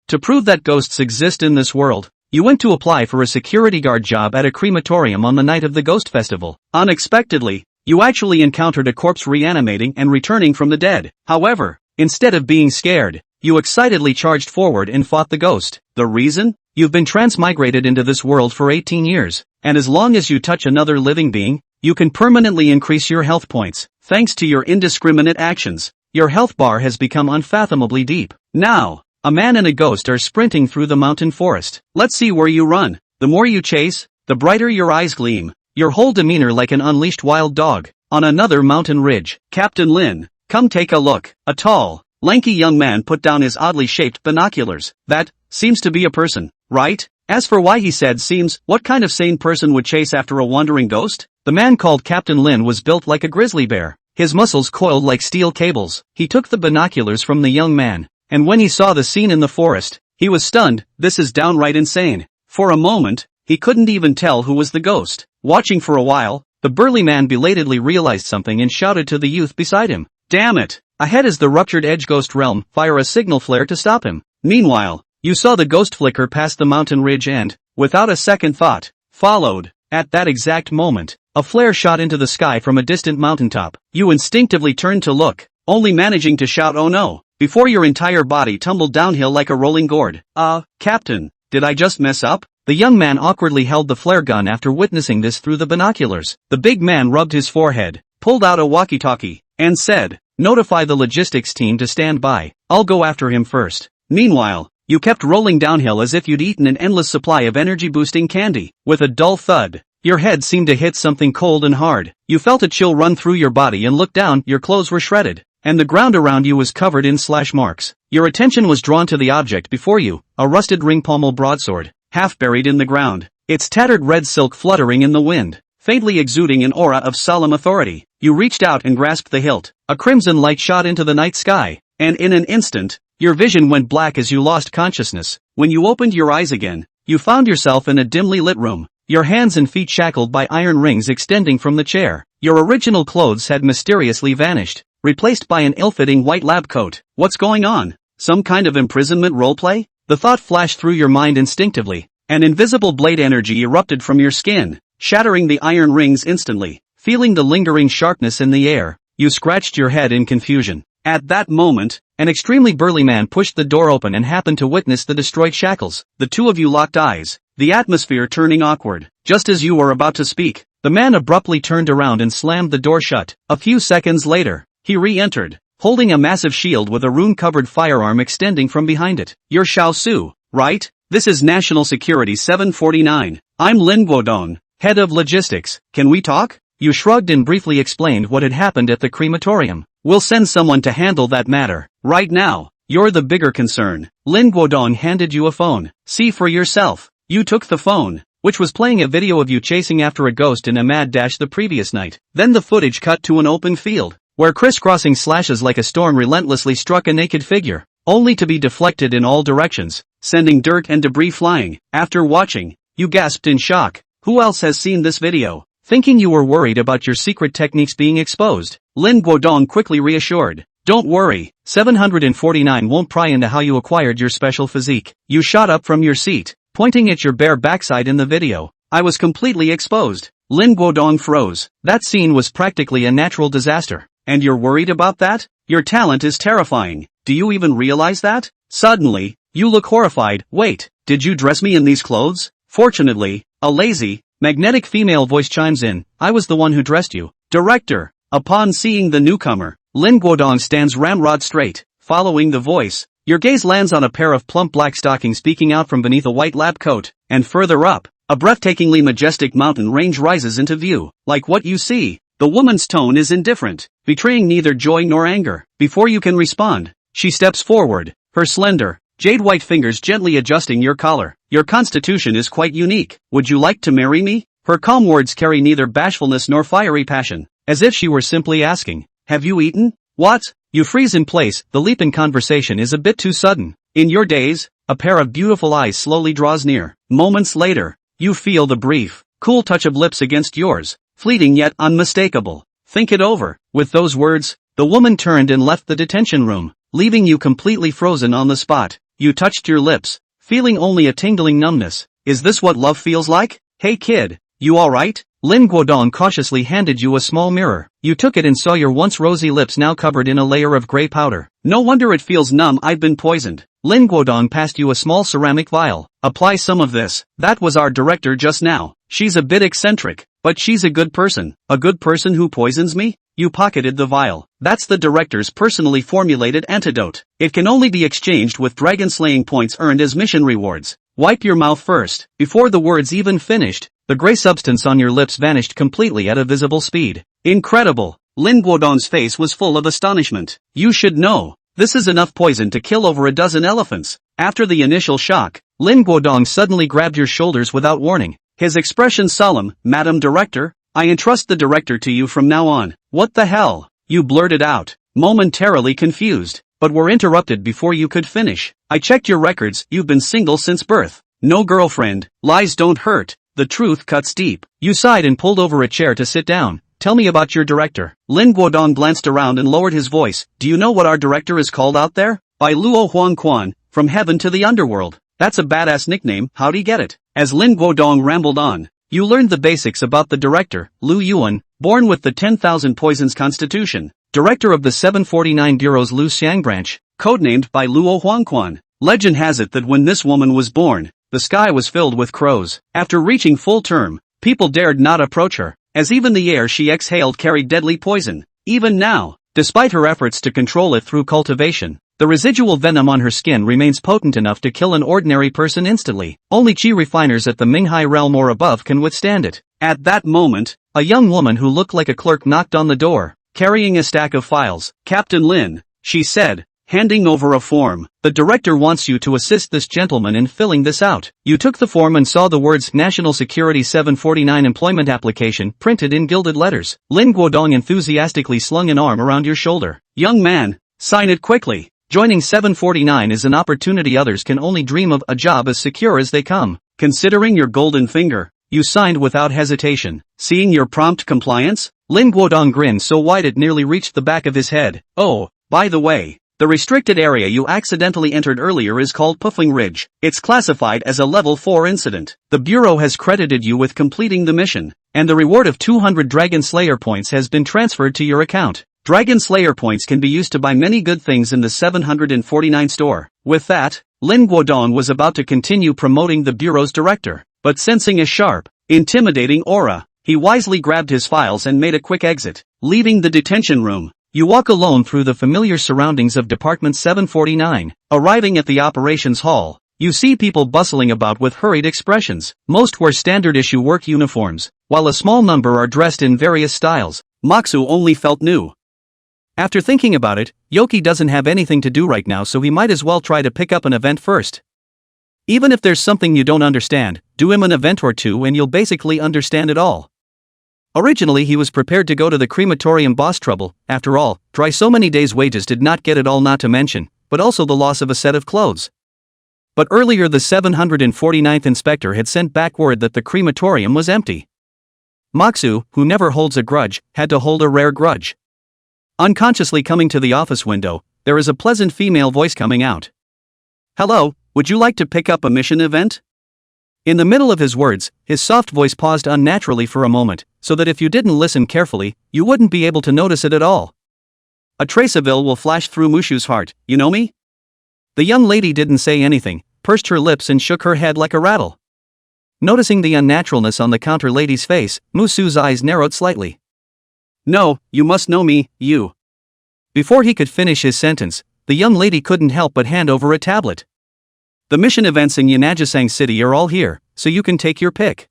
To prove that ghosts exist in this world, you went to apply for a security guard job at a crematorium on the night of the Ghost Festival. Unexpectedly, you actually encountered a corpse reanimating and returning from the dead. However, instead of being scared, you excitedly charged forward and fought the ghost. The reason? You've been transmigrated into this world for 18 years, and as long as you touch another living being, you can permanently increase your health points. Thanks to your indiscriminate actions, your health bar has become unfathomably deep. Now, a man and a ghost are sprinting through the mountain forest. Let's see where you run. The more you chase, the brighter your eyes gleam, your whole demeanor like an unleashed wild dog. On another mountain ridge, Captain Lin, come take a look. A tall, lanky young man put down his oddly shaped binoculars. That seems to be a person, right? As for why he said seems, what kind of sane person would chase after a wandering ghost? The man called Captain Lin was built like a grizzly bear, his muscles coiled like steel cables. He took the binoculars from the young man, and when he saw the scene in the forest, he was stunned. This is downright insane. For a moment, he couldn't even tell who was the ghost. Watching for a while, the burly man belatedly realized something and shouted to the youth beside him, "Damn it! Ahead is the ruptured edge ghost realm, fire a signal flare to stop him." Meanwhile, you saw the ghost flicker past the mountain ridge and, without a second thought, followed. At that exact moment, a flare shot into the sky from a distant mountaintop. You instinctively turned to look, only managing to shout "Oh no!" before your entire body tumbled downhill like a rolling gourd. Captain, did I just mess up? The young man awkwardly held the flare gun after witnessing this through the binoculars. The big man rubbed his forehead, pulled out a walkie-talkie, and said, "Notify the logistics team to stand by. I'll go after him first." Meanwhile, you kept rolling downhill as if you'd eaten an endless supply of energy-boosting candy. With a dull thud, your head seemed to hit something cold and hard. You felt a chill run through your body and looked down. Your clothes were shredded, and the ground around you was covered in slash marks. Your attention was drawn to the object before you, a rusted ring-pommel broadsword, half buried in the ground, its tattered red silk fluttering in the wind, faintly exuding an aura of solemn authority. You reached out and grasped the hilt. A crimson light shot into the night sky, and in an instant, your vision went black as you lost consciousness. When you opened your eyes again, you found yourself in a dimly lit room, your hands and feet shackled by iron rings extending from the chair. Your original clothes had mysteriously vanished, replaced by an ill-fitting white lab coat. What's going on? Some kind of imprisonment roleplay? The thought flashed through your mind instinctively. An invisible blade energy erupted from your skin, shattering the iron rings instantly. Feeling the lingering sharpness in the air, you scratched your head in confusion. At that moment, an extremely burly man pushed the door open and happened to witness the destroyed shackles. The two of you locked eyes, the atmosphere turning awkward. Just as you were about to speak, the man abruptly turned around and slammed the door shut. A few seconds later, he re-entered, holding a massive shield with a rune-covered firearm extending from behind it. "You're Xiao Su, right? This is National Security 749. I'm Lin Yuwei, head of logistics. Can we talk?" You shrugged and briefly explained what had happened at the crematorium. "We'll send someone to handle that matter. Right now, you're the bigger concern." Lin Yuwei handed you a phone. "See for yourself." You took the phone, which was playing a video of you chasing after a ghost in a mad dash the previous night. Then the footage cut to an open field, where crisscrossing slashes like a storm relentlessly struck a naked figure, only to be deflected in all directions, sending dirt and debris flying. After watching, you gasped in shock. Who else has seen this video? Thinking you were worried about your secret techniques being exposed, Lin Yuwei quickly reassured. "Don't worry, 749 won't pry into how you acquired your special physique." You shot up from your seat, pointing at your bare backside in the video. "I was completely exposed." Lin Yuwei froze. That scene was practically a natural disaster. "And you're worried about that? Your talent is terrifying. Do you even realize that?" Suddenly, you look horrified. "Wait, did you dress me in these clothes?" Fortunately, a lazy, magnetic female voice chimes in. "I was the one who dressed you, director." Upon seeing the newcomer, Lin Yuwei stands ramrod straight. Following the voice, your gaze lands on a pair of plump black stockings peeking out from beneath a white lab coat, and further up, a breathtakingly majestic mountain range rises into view. Like what you see, the woman's tone is indifferent, betraying neither joy nor anger. Before you can respond, she steps forward, her slender, jade-white fingers gently adjusting your collar. "Your constitution is quite unique. Would you like to marry me?" Her calm words carry neither bashfulness nor fiery passion, as if she were simply asking, "Have you eaten?" "What?" You freeze in place. The leap in conversation is a bit too sudden. In your daze, a pair of beautiful eyes slowly draws near. Moments later, you feel the brief, cool touch of lips against yours, fleeting yet unmistakable. "Think it over." With those words, the woman turned and left the detention room, leaving you completely frozen on the spot. You touched your lips, feeling only a tingling numbness. Is this what love feels like? Hey kid, you alright? Lin Guodong cautiously handed you a small mirror. You took it and saw your once rosy lips now covered in a layer of gray powder. No wonder it feels numb, I've been poisoned. Lin Guodong passed you a small ceramic vial. Apply some of this. That was our director just now. She's a bit eccentric, but she's a good person. A good person who poisons me? You pocketed the vial. That's the director's personally formulated antidote. It can only be exchanged with dragon slaying points earned as mission rewards. Wipe your mouth first. Before the words even finished, the gray substance on your lips vanished completely at a visible speed. Incredible! Lin Guodong's face was full of astonishment. You should know. This is enough poison to kill over a dozen elephants. After the initial shock, Lin Guodong suddenly grabbed your shoulders without warning. His expression solemn. Madam Director, I entrust the director to you from now on. What the hell? You blurted out, momentarily confused, but were interrupted before you could finish. I checked your records, you've been single since birth. No girlfriend. Lies don't hurt. The truth cuts deep. You sighed and pulled over a chair to sit down. Tell me about your director. Lin Guodong glanced around and lowered his voice. Do you know what our director is called out there? By Luo Huang Quan, from heaven to the underworld. That's a badass nickname, how'd he get it? As Lin Guodong rambled on, you learned the basics about the director, Lu Yuan, born with the 10,000 Poisons Constitution, director of the 749 Bureau's Lu Xiang branch, codenamed by Luo Huang Quan. Legend has it that when this woman was born, the sky was filled with crows. After reaching full term, people dared not approach her, as even the air she exhaled carried deadly poison. Even now, despite her efforts to control it through cultivation, the residual venom on her skin remains potent enough to kill an ordinary person instantly. Only chi refiners at the Minghai realm or above can withstand it. At that moment, a young woman who looked like a clerk knocked on the door, carrying a stack of files. Captain Lin, she said, handing over a form. The director wants you to assist this gentleman in filling this out. You took the form and saw the words National Security 749 Employment Application printed in gilded letters. Lin Guodong enthusiastically slung an arm around your shoulder. Young man, sign it quickly. Joining 749 is an opportunity others can only dream of, a job as secure as they come. Considering your golden finger, you signed without hesitation. Seeing your prompt compliance, Lin Guodong grinned so wide it nearly reached the back of his head. Oh, by the way, the restricted area you accidentally entered earlier is called Puffing Ridge. It's classified as a level 4 incident. The Bureau has credited you with completing the mission, and the reward of 200 Dragon Slayer points has been transferred to your account. Dragon Slayer points can be used to buy many good things in the 749 store. With that, Lin Guodong was about to continue promoting the Bureau's director, but sensing a sharp, intimidating aura, he wisely grabbed his files and made a quick exit. Leaving the detention room, you walk alone through the familiar surroundings of Department 749. Arriving at the operations hall, you see people bustling about with hurried expressions. Most wear standard-issue work uniforms, while a small number are dressed in various styles. Moxu only felt new. After thinking about it, Yoki doesn't have anything to do right now, so he might as well try to pick up an event first. Even if there's something you don't understand, do him an event or two and you'll basically understand it all. Originally he was prepared to go to the crematorium boss trouble. After all, try so many days' wages did not get it all, not to mention, but also the loss of a set of clothes. But earlier the 749th inspector had sent back word that the crematorium was empty. Moxu, who never holds a grudge, had to hold a rare grudge. Unconsciously coming to the office window, there is a pleasant female voice coming out. Hello, would you like to pick up a mission event? In the middle of his words, his soft voice paused unnaturally for a moment, so that if you didn't listen carefully, you wouldn't be able to notice it at all. A trace of ill will flash through Mushu's heart. You know me? The young lady didn't say anything, pursed her lips and shook her head like a rattle. Noticing the unnaturalness on the counter lady's face, Mushu's eyes narrowed slightly. No, you must know me, you. Before he could finish his sentence, the young lady couldn't help but hand over a tablet. The mission events in Yanajisang City are all here, so you can take your pick.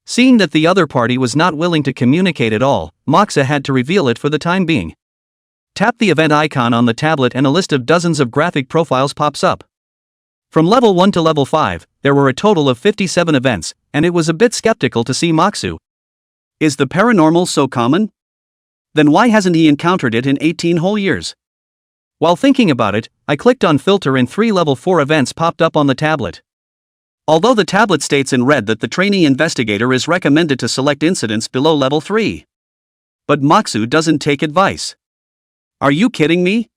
Seeing that the other party was not willing to communicate at all, Moxa had to reveal it for the time being. Tap the event icon on the tablet and a list of dozens of graphic profiles pops up. From level 1 to level 5, there were a total of 57 events, and it was a bit skeptical to see Moxu. Is the paranormal so common? Then why hasn't he encountered it in 18 whole years? While thinking about it, I clicked on filter and 3 level 4 events popped up on the tablet. Although the tablet states in red that the trainee investigator is recommended to select incidents below level 3. But Moxu doesn't take advice. Are you kidding me?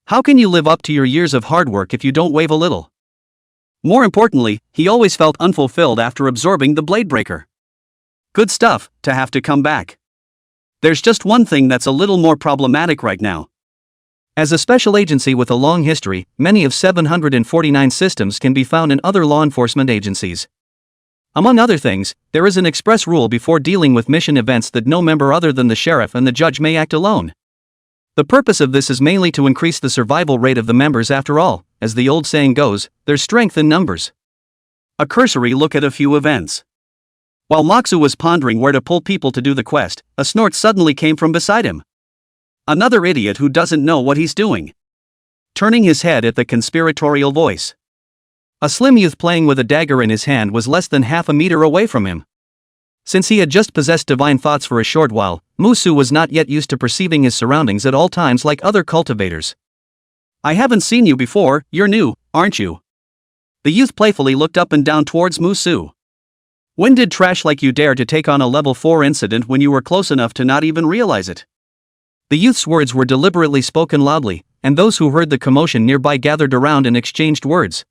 How can you live up to your years of hard work if you don't wave a little? More importantly, he always felt unfulfilled after absorbing the blade breaker. Good stuff, to have to come back. There's just one thing that's a little more problematic right now. As a special agency with a long history, many of 749 systems can be found in other law enforcement agencies. Among other things, there is an express rule before dealing with mission events that no member other than the sheriff and the judge may act alone. The purpose of this is mainly to increase the survival rate of the members. After all, as the old saying goes, there's strength in numbers. A cursory look at a few events. While Moxu was pondering where to pull people to do the quest, a snort suddenly came from beside him. Another idiot who doesn't know what he's doing. Turning his head at the conspiratorial voice. A slim youth playing with a dagger in his hand was less than half a meter away from him. Since he had just possessed divine thoughts for a short while, Musu was not yet used to perceiving his surroundings at all times like other cultivators. I haven't seen you before, you're new, aren't you? The youth playfully looked up and down towards Musu. When did trash like you dare to take on a level 4 incident when you were close enough to not even realize it? The youth's words were deliberately spoken loudly, and those who heard the commotion nearby gathered around and exchanged words.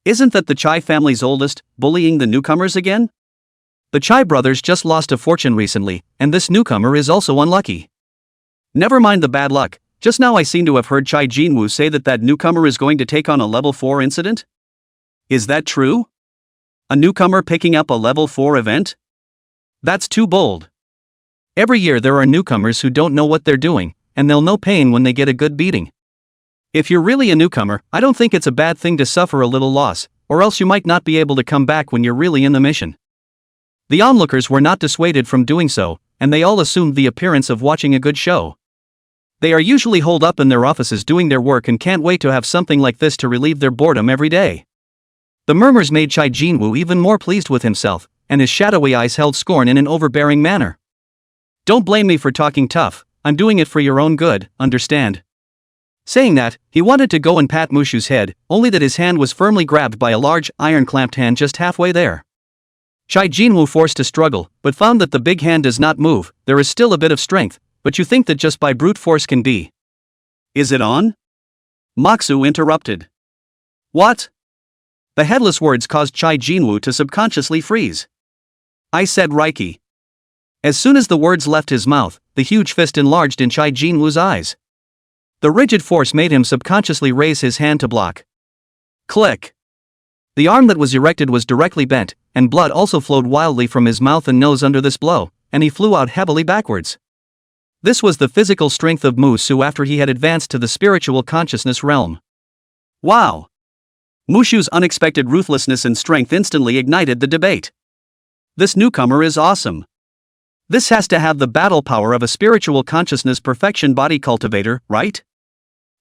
Isn't that the Chai family's oldest, bullying the newcomers again? The Chai brothers just lost a fortune recently, and this newcomer is also unlucky. Never mind the bad luck, just now I seem to have heard Chai Jinwoo say that newcomer is going to take on a level 4 incident? Is that true? A newcomer picking up a level 4 event? That's too bold. Every year there are newcomers who don't know what they're doing, and they'll know pain when they get a good beating. If you're really a newcomer, I don't think it's a bad thing to suffer a little loss, or else you might not be able to come back when you're really in the mission. The onlookers were not dissuaded from doing so, and they all assumed the appearance of watching a good show. They are usually holed up in their offices doing their work and can't wait to have something like this to relieve their boredom every day. The murmurs made Chai Jinwoo even more pleased with himself, and his shadowy eyes held scorn in an overbearing manner. Don't blame me for talking tough, I'm doing it for your own good, understand? Saying that, he wanted to go and pat Mushu's head, only that his hand was firmly grabbed by a large, iron-clamped hand just halfway there. Chai Jinwoo forced to struggle, but found that the big hand does not move. There is still a bit of strength, but you think that just by brute force can be. Is it on? Moxu interrupted. What? The headless words caused Chai Jinwoo to subconsciously freeze. I said Reiki. As soon as the words left his mouth, the huge fist enlarged in Chai Jinwoo's eyes. The rigid force made him subconsciously raise his hand to block. Click. The arm that was erected was directly bent, and blood also flowed wildly from his mouth and nose under this blow, and he flew out heavily backwards. This was the physical strength of Musu after he had advanced to the spiritual consciousness realm. Wow! Mushu's unexpected ruthlessness and strength instantly ignited the debate. This newcomer is awesome. This has to have the battle power of a spiritual consciousness perfection body cultivator, right?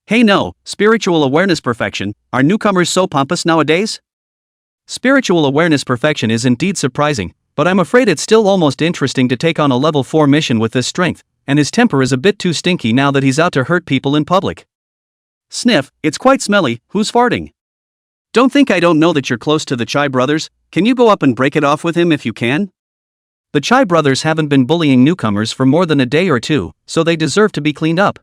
Hey no, spiritual awareness perfection, are newcomers so pompous nowadays? Spiritual awareness perfection is indeed surprising, but I'm afraid it's still almost interesting to take on a level 4 mission with this strength, and his temper is a bit too stinky now that he's out to hurt people in public. Sniff, it's quite smelly, who's farting? Don't think I don't know that you're close to the Chai brothers, can you go up and break it off with him if you can? The Chai brothers haven't been bullying newcomers for more than a day or two, so they deserve to be cleaned up.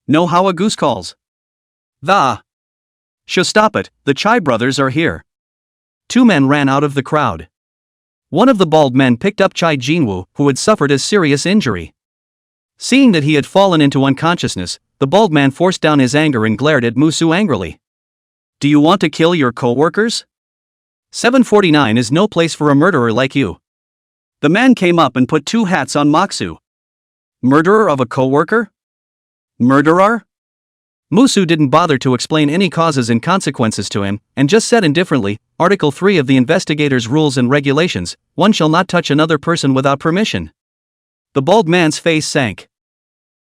Know how a goose calls? Sho, stop it, the Chai brothers are here. Two men ran out of the crowd. One of the bald men picked up Chai Jinwoo, who had suffered a serious injury. Seeing that he had fallen into unconsciousness, the bald man forced down his anger and glared at Musu angrily. Do you want to kill your co-workers? 749 is no place for a murderer like you. The man came up and put two hats on Moxu. Murderer of a co-worker? Murderer? Musu didn't bother to explain any causes and consequences to him, and just said indifferently, Article 3 of the Investigators' Rules and Regulations, one shall not touch another person without permission. The bald man's face sank.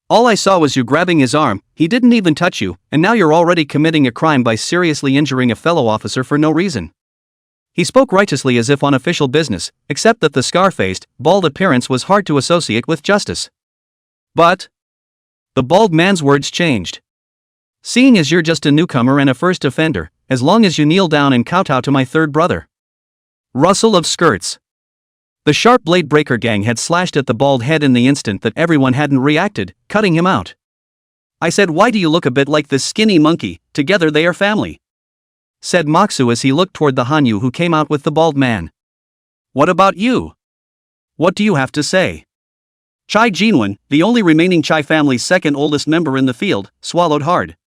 All I saw was you grabbing his arm, he didn't even touch you, and now you're already committing a crime by seriously injuring a fellow officer for no reason. He spoke righteously as if on official business, except that the scar-faced, bald appearance was hard to associate with justice. But the bald man's words changed. Seeing as you're just a newcomer and a first offender, as long as you kneel down and kowtow to my third brother. Rustle of skirts. The sharp blade breaker gang had slashed at the bald head in the instant that everyone hadn't reacted, cutting him out. I said, why do you look a bit like this skinny monkey? Together they are family, said Moxu as he looked toward the Hanyu who came out with the bald man. What about you? What do you have to say? Chai Jinwen, the only remaining Chai family's second oldest member in the field, swallowed hard.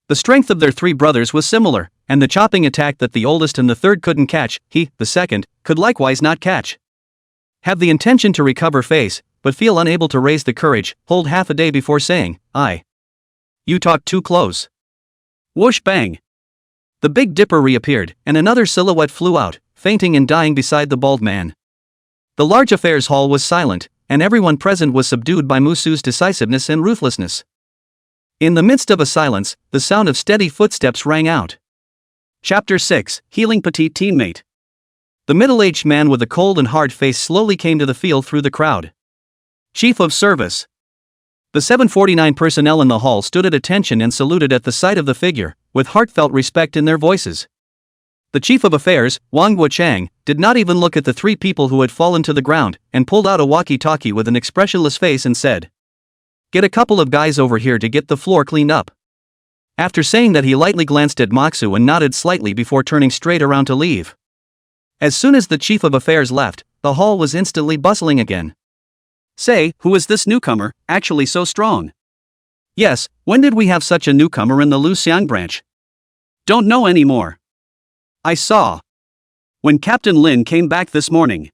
The strength of their three brothers was similar, and the chopping attack that the oldest and the third couldn't catch, he, the second, could likewise not catch. Have the intention to recover face, but feel unable to raise the courage, hold half a day before saying, You talk too close. Whoosh bang. The Big Dipper reappeared, and another silhouette flew out, fainting and dying beside the bald man. The large affairs hall was silent, and everyone present was subdued by Musu's decisiveness and ruthlessness. In the midst of a silence, the sound of steady footsteps rang out. Chapter 6, Healing Petite Teammate. The middle-aged man with a cold and hard face slowly came to the field through the crowd. Chief of Service. The 749 personnel in the hall stood at attention and saluted at the sight of the figure, with heartfelt respect in their voices. The Chief of Affairs, Wang Guochang, did not even look at the three people who had fallen to the ground, and pulled out a walkie-talkie with an expressionless face and said, Get a couple of guys over here to get the floor cleaned up. After saying that, he lightly glanced at Moxu and nodded slightly before turning straight around to leave. As soon as the Chief of Affairs left, the hall was instantly bustling again. Say, who is this newcomer, actually so strong? Yes, when did we have such a newcomer in the Luxiang branch? Don't know anymore. I saw. When Captain Lin came back this morning.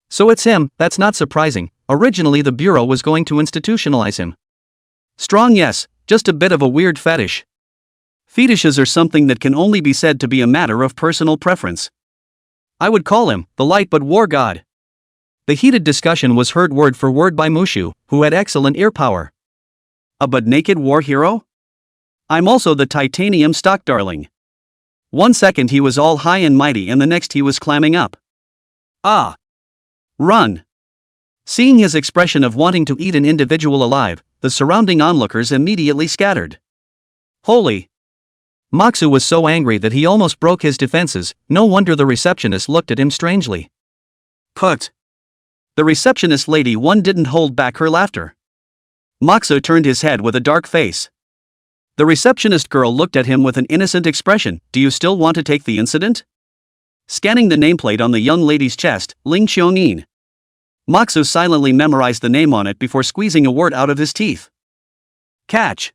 So it's him, that's not surprising. Originally the Bureau was going to institutionalize him. Strong, yes, just a bit of a weird fetish. Fetishes are something that can only be said to be a matter of personal preference. I would call him the light but war god. The heated discussion was heard word for word by Mushu, who had excellent ear power. A butt-naked war hero? I'm also the titanium stock darling. 1 second he was all high and mighty and the next he was clamming up. Ah! Run! Seeing his expression of wanting to eat an individual alive, the surrounding onlookers immediately scattered. Holy! Moxu was so angry that he almost broke his defenses. No wonder the receptionist looked at him strangely. Put! The receptionist lady one didn't hold back her laughter. Moxu turned his head with a dark face. The receptionist girl looked at him with an innocent expression. Do you still want to take the incident? Scanning the nameplate on the young lady's chest, Ling Xiongyin. Moxu silently memorized the name on it before squeezing a word out of his teeth. Catch.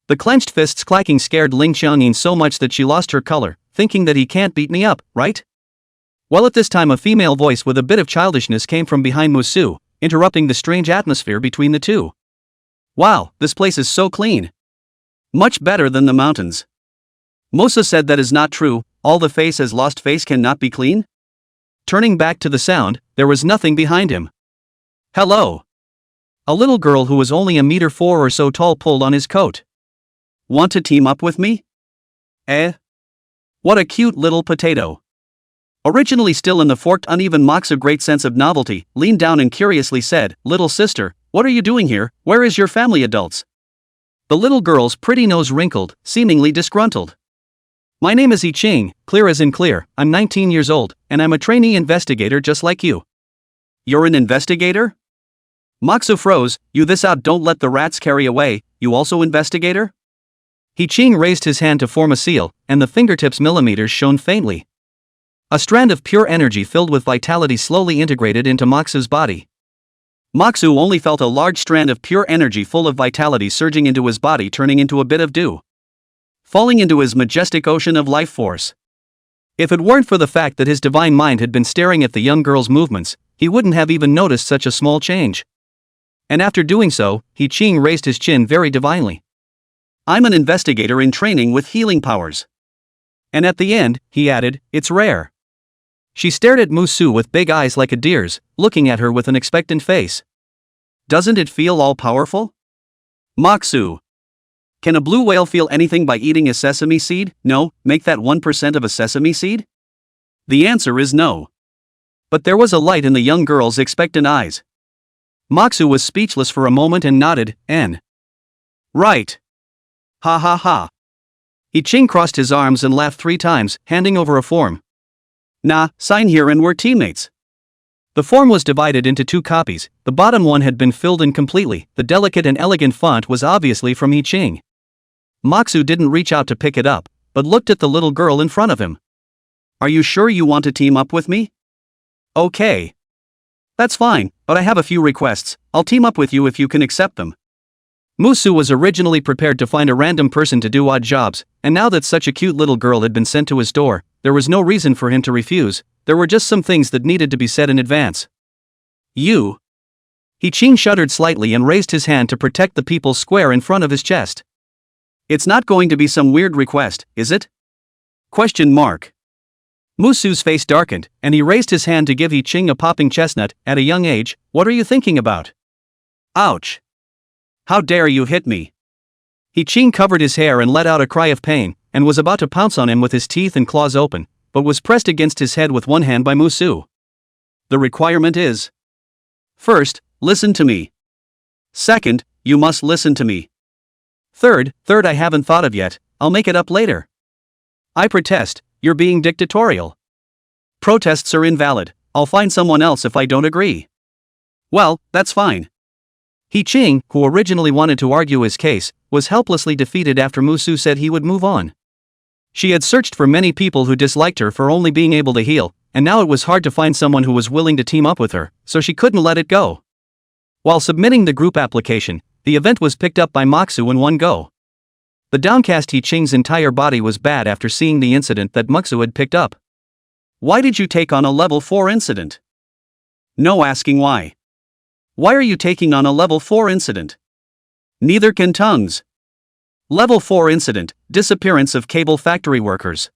The clenched fists clacking scared Ling Xiongyin so much that she lost her color, thinking that he can't beat me up, right? Well, at this time a female voice with a bit of childishness came from behind Musu, interrupting the strange atmosphere between the two. Wow, this place is so clean. Much better than the mountains. Mosa said that is not true. All the face has lost face cannot be clean? Turning back to the sound, there was nothing behind him. Hello. A little girl who was only 1.4 or so tall pulled on his coat. Want to team up with me? Eh? What a cute little potato. Originally still in the forked uneven Moxu great sense of novelty, leaned down and curiously said, Little sister, what are you doing here? Where is your family adults? The little girl's pretty nose wrinkled, seemingly disgruntled. My name is He Qing, clear as in clear. I'm 19 years old, and I'm a trainee investigator just like you. You're an investigator? Moxu froze. You this out, don't let the rats carry away. You also investigator? He Qing raised his hand to form a seal, and the fingertips millimeters shone faintly. A strand of pure energy filled with vitality slowly integrated into Moxu's body. Moxu only felt a large strand of pure energy full of vitality surging into his body, turning into a bit of dew, falling into his majestic ocean of life force. If it weren't for the fact that his divine mind had been staring at the young girl's movements, he wouldn't have even noticed such a small change. And after doing so, He Qing raised his chin very divinely. I'm an investigator in training with healing powers. And at the end, he added, it's rare. She stared at Musu with big eyes like a deer's, looking at her with an expectant face. Doesn't it feel all-powerful? Moxu. Can a blue whale feel anything by eating a sesame seed? No, make that 1% of a sesame seed? The answer is no. But there was a light in the young girl's expectant eyes. Moxu was speechless for a moment and nodded, Right. Ha ha ha. He Qing crossed his arms and laughed 3 times, handing over a form. Nah, sign here and we're teammates. The form was divided into 2 copies. The bottom one had been filled in completely. The delicate and elegant font was obviously from He Qing. Maksu didn't reach out to pick it up, but looked at the little girl in front of him. "Are you sure you want to team up with me?" "Okay. That's fine, but I have a few requests. I'll team up with you if you can accept them." Musu was originally prepared to find a random person to do odd jobs, and now that such a cute little girl had been sent to his door, there was no reason for him to refuse. There were just some things that needed to be said in advance. "You?" He Qing shuddered slightly and raised his hand to protect the people's square in front of his chest. "It's not going to be some weird request, is it?" Question mark. Musu's face darkened, and he raised his hand to give He Qing a popping chestnut. "At a young age, what are you thinking about?" "Ouch. How dare you hit me?" He Qing covered his hair and let out a cry of pain, and was about to pounce on him with his teeth and claws open, but was pressed against his head with one hand by Musu. "The requirement is: first, listen to me. Second, you must listen to me. Third, I haven't thought of yet, I'll make it up later." "I protest, you're being dictatorial." "Protests are invalid, I'll find someone else if I don't agree." "Well, that's fine." He Qing, who originally wanted to argue his case, was helplessly defeated after Musu said he would move on. She had searched for many people who disliked her for only being able to heal, and now it was hard to find someone who was willing to team up with her, so she couldn't let it go. While submitting the group application, the event was picked up by Maksu in one go. The downcast He Qing's entire body was bad after seeing the incident that Maksu had picked up. "Why did you take on a level 4 incident?" "No asking why." "Why are you taking on a level 4 incident?" "Neither can tongues." Level 4 incident, disappearance of cable factory workers.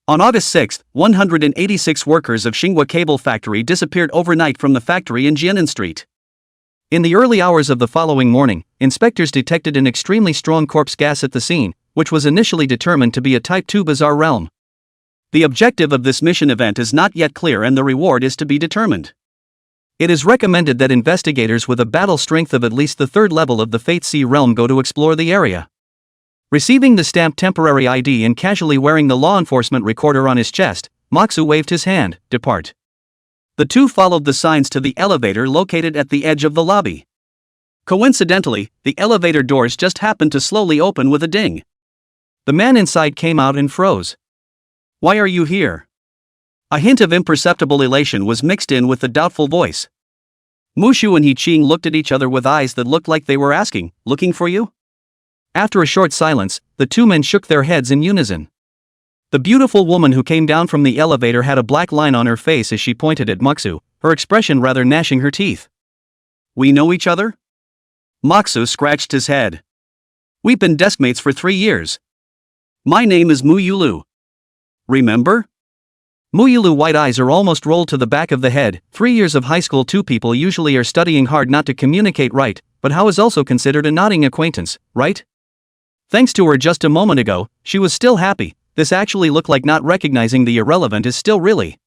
On August 6, 186 workers of Xinhua Cable Factory disappeared overnight from the factory in Jianan Street. In the early hours of the following morning, inspectors detected an extremely strong corpse gas at the scene, which was initially determined to be a Type 2 bizarre realm. The objective of this mission event is not yet clear and the reward is to be determined. It is recommended that investigators with a battle strength of at least the 3rd level of the Fate C realm go to explore the area. Receiving the stamped temporary ID and casually wearing the law enforcement recorder on his chest, Maksu waved his hand, "Depart." The two followed the signs to the elevator located at the edge of the lobby. Coincidentally, the elevator doors just happened to slowly open with a ding. The man inside came out and froze. "Why are you here?" A hint of imperceptible elation was mixed in with the doubtful voice. Mushu and He Qing looked at each other with eyes that looked like they were asking, "Looking for you?" After a short silence, the two men shook their heads in unison. The beautiful woman who came down from the elevator had a black line on her face as she pointed at Maksu, her expression rather gnashing her teeth. "We know each other?" Maksu scratched his head. "We've been deskmates for 3 years. My name is Mu Yulu. Remember?" Mu Yulu's white eyes are almost rolled to the back of the head. 3 years of high school. Two people usually are studying hard not to communicate, right? But how is also considered a nodding acquaintance, right? Thanks to her just a moment ago, she was still happy. This actually looked like not recognizing the irrelevant is still really.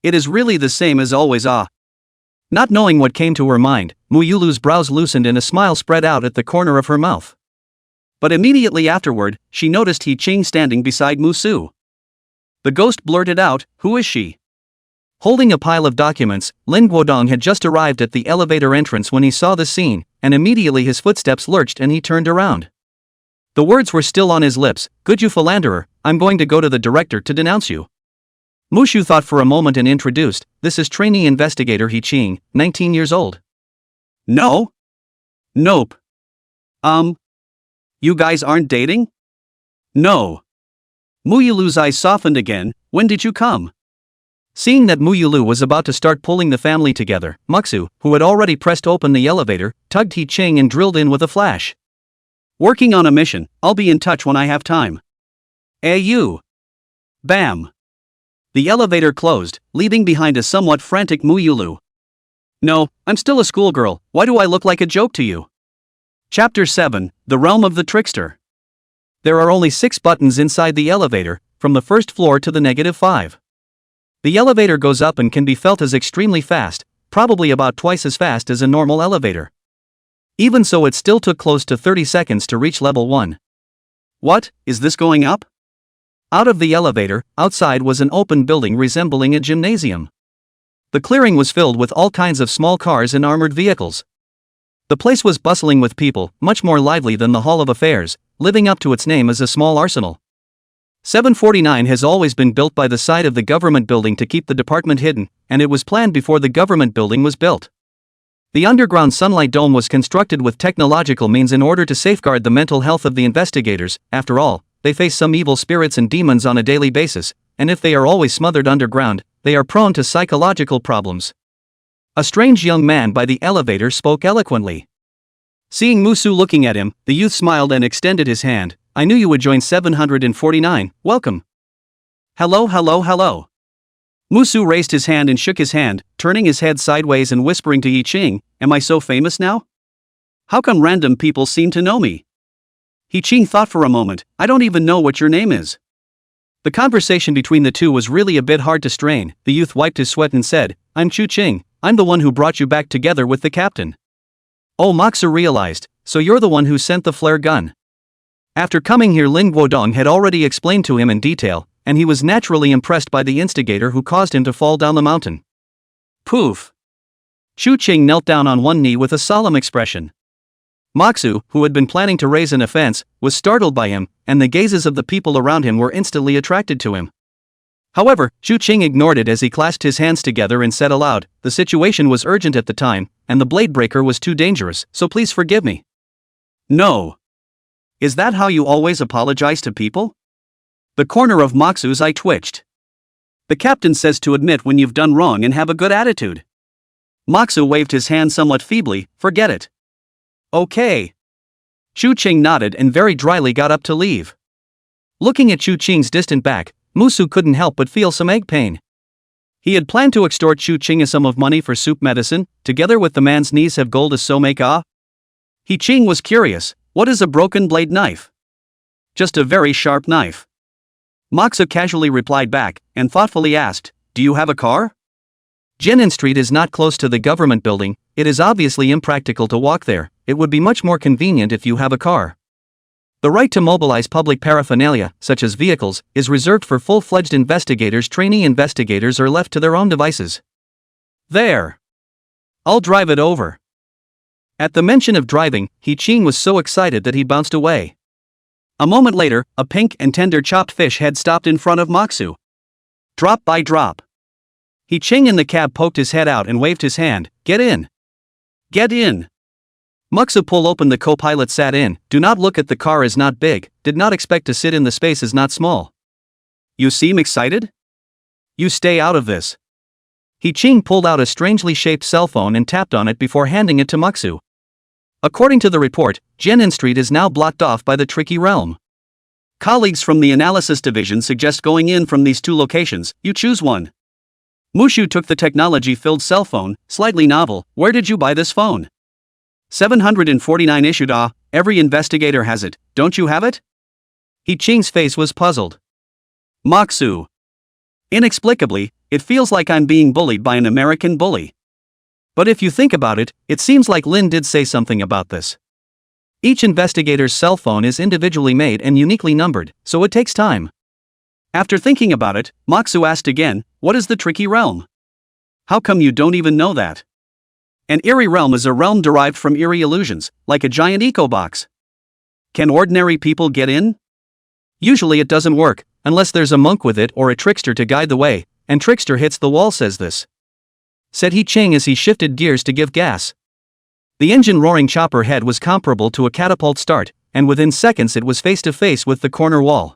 It is really the same as always. Not knowing what came to her mind, Mu Yulu's brows loosened and a smile spread out at the corner of her mouth. But immediately afterward, she noticed He Qing standing beside Musu. The ghost blurted out, "Who is she?" Holding a pile of documents, Lin Guodong had just arrived at the elevator entrance when he saw the scene, and immediately his footsteps lurched and he turned around. The words were still on his lips, "Good you philanderer, I'm going to go to the director to denounce you." Mushu thought for a moment and introduced, "This is trainee investigator He Qing, 19 years old." "No? Nope. You guys aren't dating?" "No." Mu Yulu's eyes softened again, "When did you come?" Seeing that Mu Yulu was about to start pulling the family together, Maksu, who had already pressed open the elevator, tugged He Qing and drilled in with a flash. "Working on a mission, I'll be in touch when I have time." You. Bam. The elevator closed, leaving behind a somewhat frantic Mu Yulu. "No, I'm still a schoolgirl, why do I look like a joke to you?" Chapter 7, The Realm of the Trickster. There are only 6 buttons inside the elevator, from the first floor to the -5. The elevator goes up and can be felt as extremely fast, probably about twice as fast as a normal elevator. Even so, it still took close to 30 seconds to reach level 1. What, is this going up? Out of the elevator, outside was an open building resembling a gymnasium. The clearing was filled with all kinds of small cars and armored vehicles. The place was bustling with people, much more lively than the Hall of Affairs, living up to its name as a small arsenal. 749 has always been built by the side of the government building to keep the department hidden, and it was planned before the government building was built. The underground sunlight dome was constructed with technological means in order to safeguard the mental health of the investigators. After all, they face some evil spirits and demons on a daily basis, and if they are always smothered underground, they are prone to psychological problems. A strange young man by the elevator spoke eloquently. Seeing Musu looking at him, the youth smiled and extended his hand. I knew you would join 749, welcome. Hello, hello, hello. Musu raised his hand and shook his hand, turning his head sideways and whispering to He Qing, am I so famous now? How come random people seem to know me? He Qing thought for a moment, I don't even know what your name is. The conversation between the two was really a bit hard to strain. The youth wiped his sweat and said, I'm Chu Qing, I'm the one who brought you back together with the captain. Oh, Moxu realized, so you're the one who sent the flare gun. After coming here, Lin Guodong had already explained to him in detail, and he was naturally impressed by the instigator who caused him to fall down the mountain. Poof! Chu Qing knelt down on one knee with a solemn expression. Moxu, who had been planning to raise an offense, was startled by him, and the gazes of the people around him were instantly attracted to him. However, Chu Qing ignored it as he clasped his hands together and said aloud, the situation was urgent at the time, and the blade breaker was too dangerous, so please forgive me. No. Is that how you always apologize to people? The corner of Moxu's eye twitched. The captain says to admit when you've done wrong and have a good attitude. Moxu waved his hand somewhat feebly, forget it. Okay. Chu Qing nodded and very dryly got up to leave. Looking at Chu Qing's distant back, Musu couldn't help but feel some egg pain. He had planned to extort Chu Qing a sum of money for soup medicine, together with the man's knees have gold as so make ah. He Qing was curious, what is a broken blade knife? Just a very sharp knife. Moxu casually replied back, and thoughtfully asked, do you have a car? Jinan Street is not close to the government building, it is obviously impractical to walk there, it would be much more convenient if you have a car. The right to mobilize public paraphernalia, such as vehicles, is reserved for full-fledged investigators. Trainee investigators are left to their own devices. There. I'll drive it over. At the mention of driving, He Qing was so excited that he bounced away. A moment later, a pink and tender chopped fish head stopped in front of Moxu. Drop by drop. He Qing in the cab poked his head out and waved his hand, get in. Get in. Moxu pulled open the co-pilot sat in, do not look at the car is not big, did not expect to sit in the space is not small. You seem excited? You stay out of this. He Qing pulled out a strangely shaped cell phone and tapped on it before handing it to Moxu. According to the report, Jinan Street is now blocked off by the tricky realm. Colleagues from the analysis division suggest going in from these two locations, you choose one. Mushu took the technology-filled cell phone, slightly novel, where did you buy this phone? 749 issued every investigator has it, don't you have it? He Qing's face was puzzled. Moxu. Inexplicably, it feels like I'm being bullied by an American bully. But if you think about it, it seems like Lin did say something about this. Each investigator's cell phone is individually made and uniquely numbered, so it takes time. After thinking about it, Moxu asked again, what is the tricky realm? How come you don't even know that? An eerie realm is a realm derived from eerie illusions, like a giant eco box. Can ordinary people get in? Usually it doesn't work, unless there's a monk with it or a trickster to guide the way, and trickster hits the wall says this. Said He Qing as he shifted gears to give gas. The engine roaring chopper head was comparable to a catapult start, and within seconds it was face to face with the corner wall.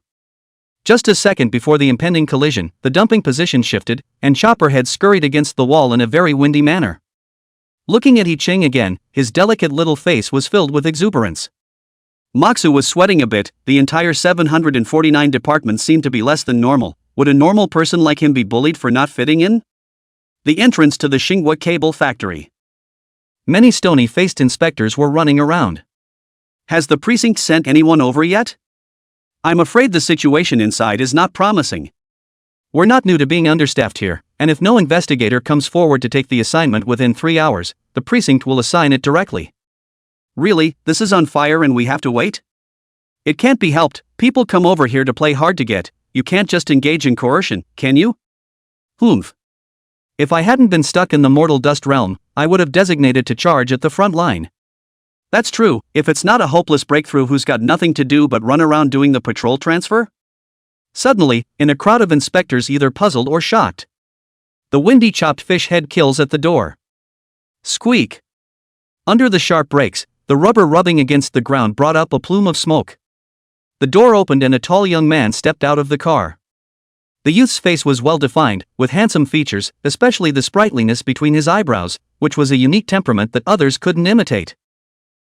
Just a second before the impending collision, the dumping position shifted, and chopper head scurried against the wall in a very windy manner. Looking at He Qing again, his delicate little face was filled with exuberance. Moxu was sweating a bit, the entire 749 department seemed to be less than normal. Would a normal person like him be bullied for not fitting in? The entrance to the Xinghua cable factory. Many stony-faced inspectors were running around. Has the precinct sent anyone over yet? I'm afraid the situation inside is not promising. We're not new to being understaffed here, and if no investigator comes forward to take the assignment within 3 hours, the precinct will assign it directly. Really, this is on fire and we have to wait? It can't be helped, people come over here to play hard to get, you can't just engage in coercion, can you? Humph. If I hadn't been stuck in the mortal dust realm, I would have designated to charge at the front line. That's true, if it's not a hopeless breakthrough who's got nothing to do but run around doing the patrol transfer? Suddenly, in a crowd of inspectors either puzzled or shocked, the windy chopped fish head kills at the door. Squeak! Under the sharp brakes, the rubber rubbing against the ground brought up a plume of smoke. The door opened and a tall young man stepped out of the car. The youth's face was well defined, with handsome features, especially the sprightliness between his eyebrows, which was a unique temperament that others couldn't imitate.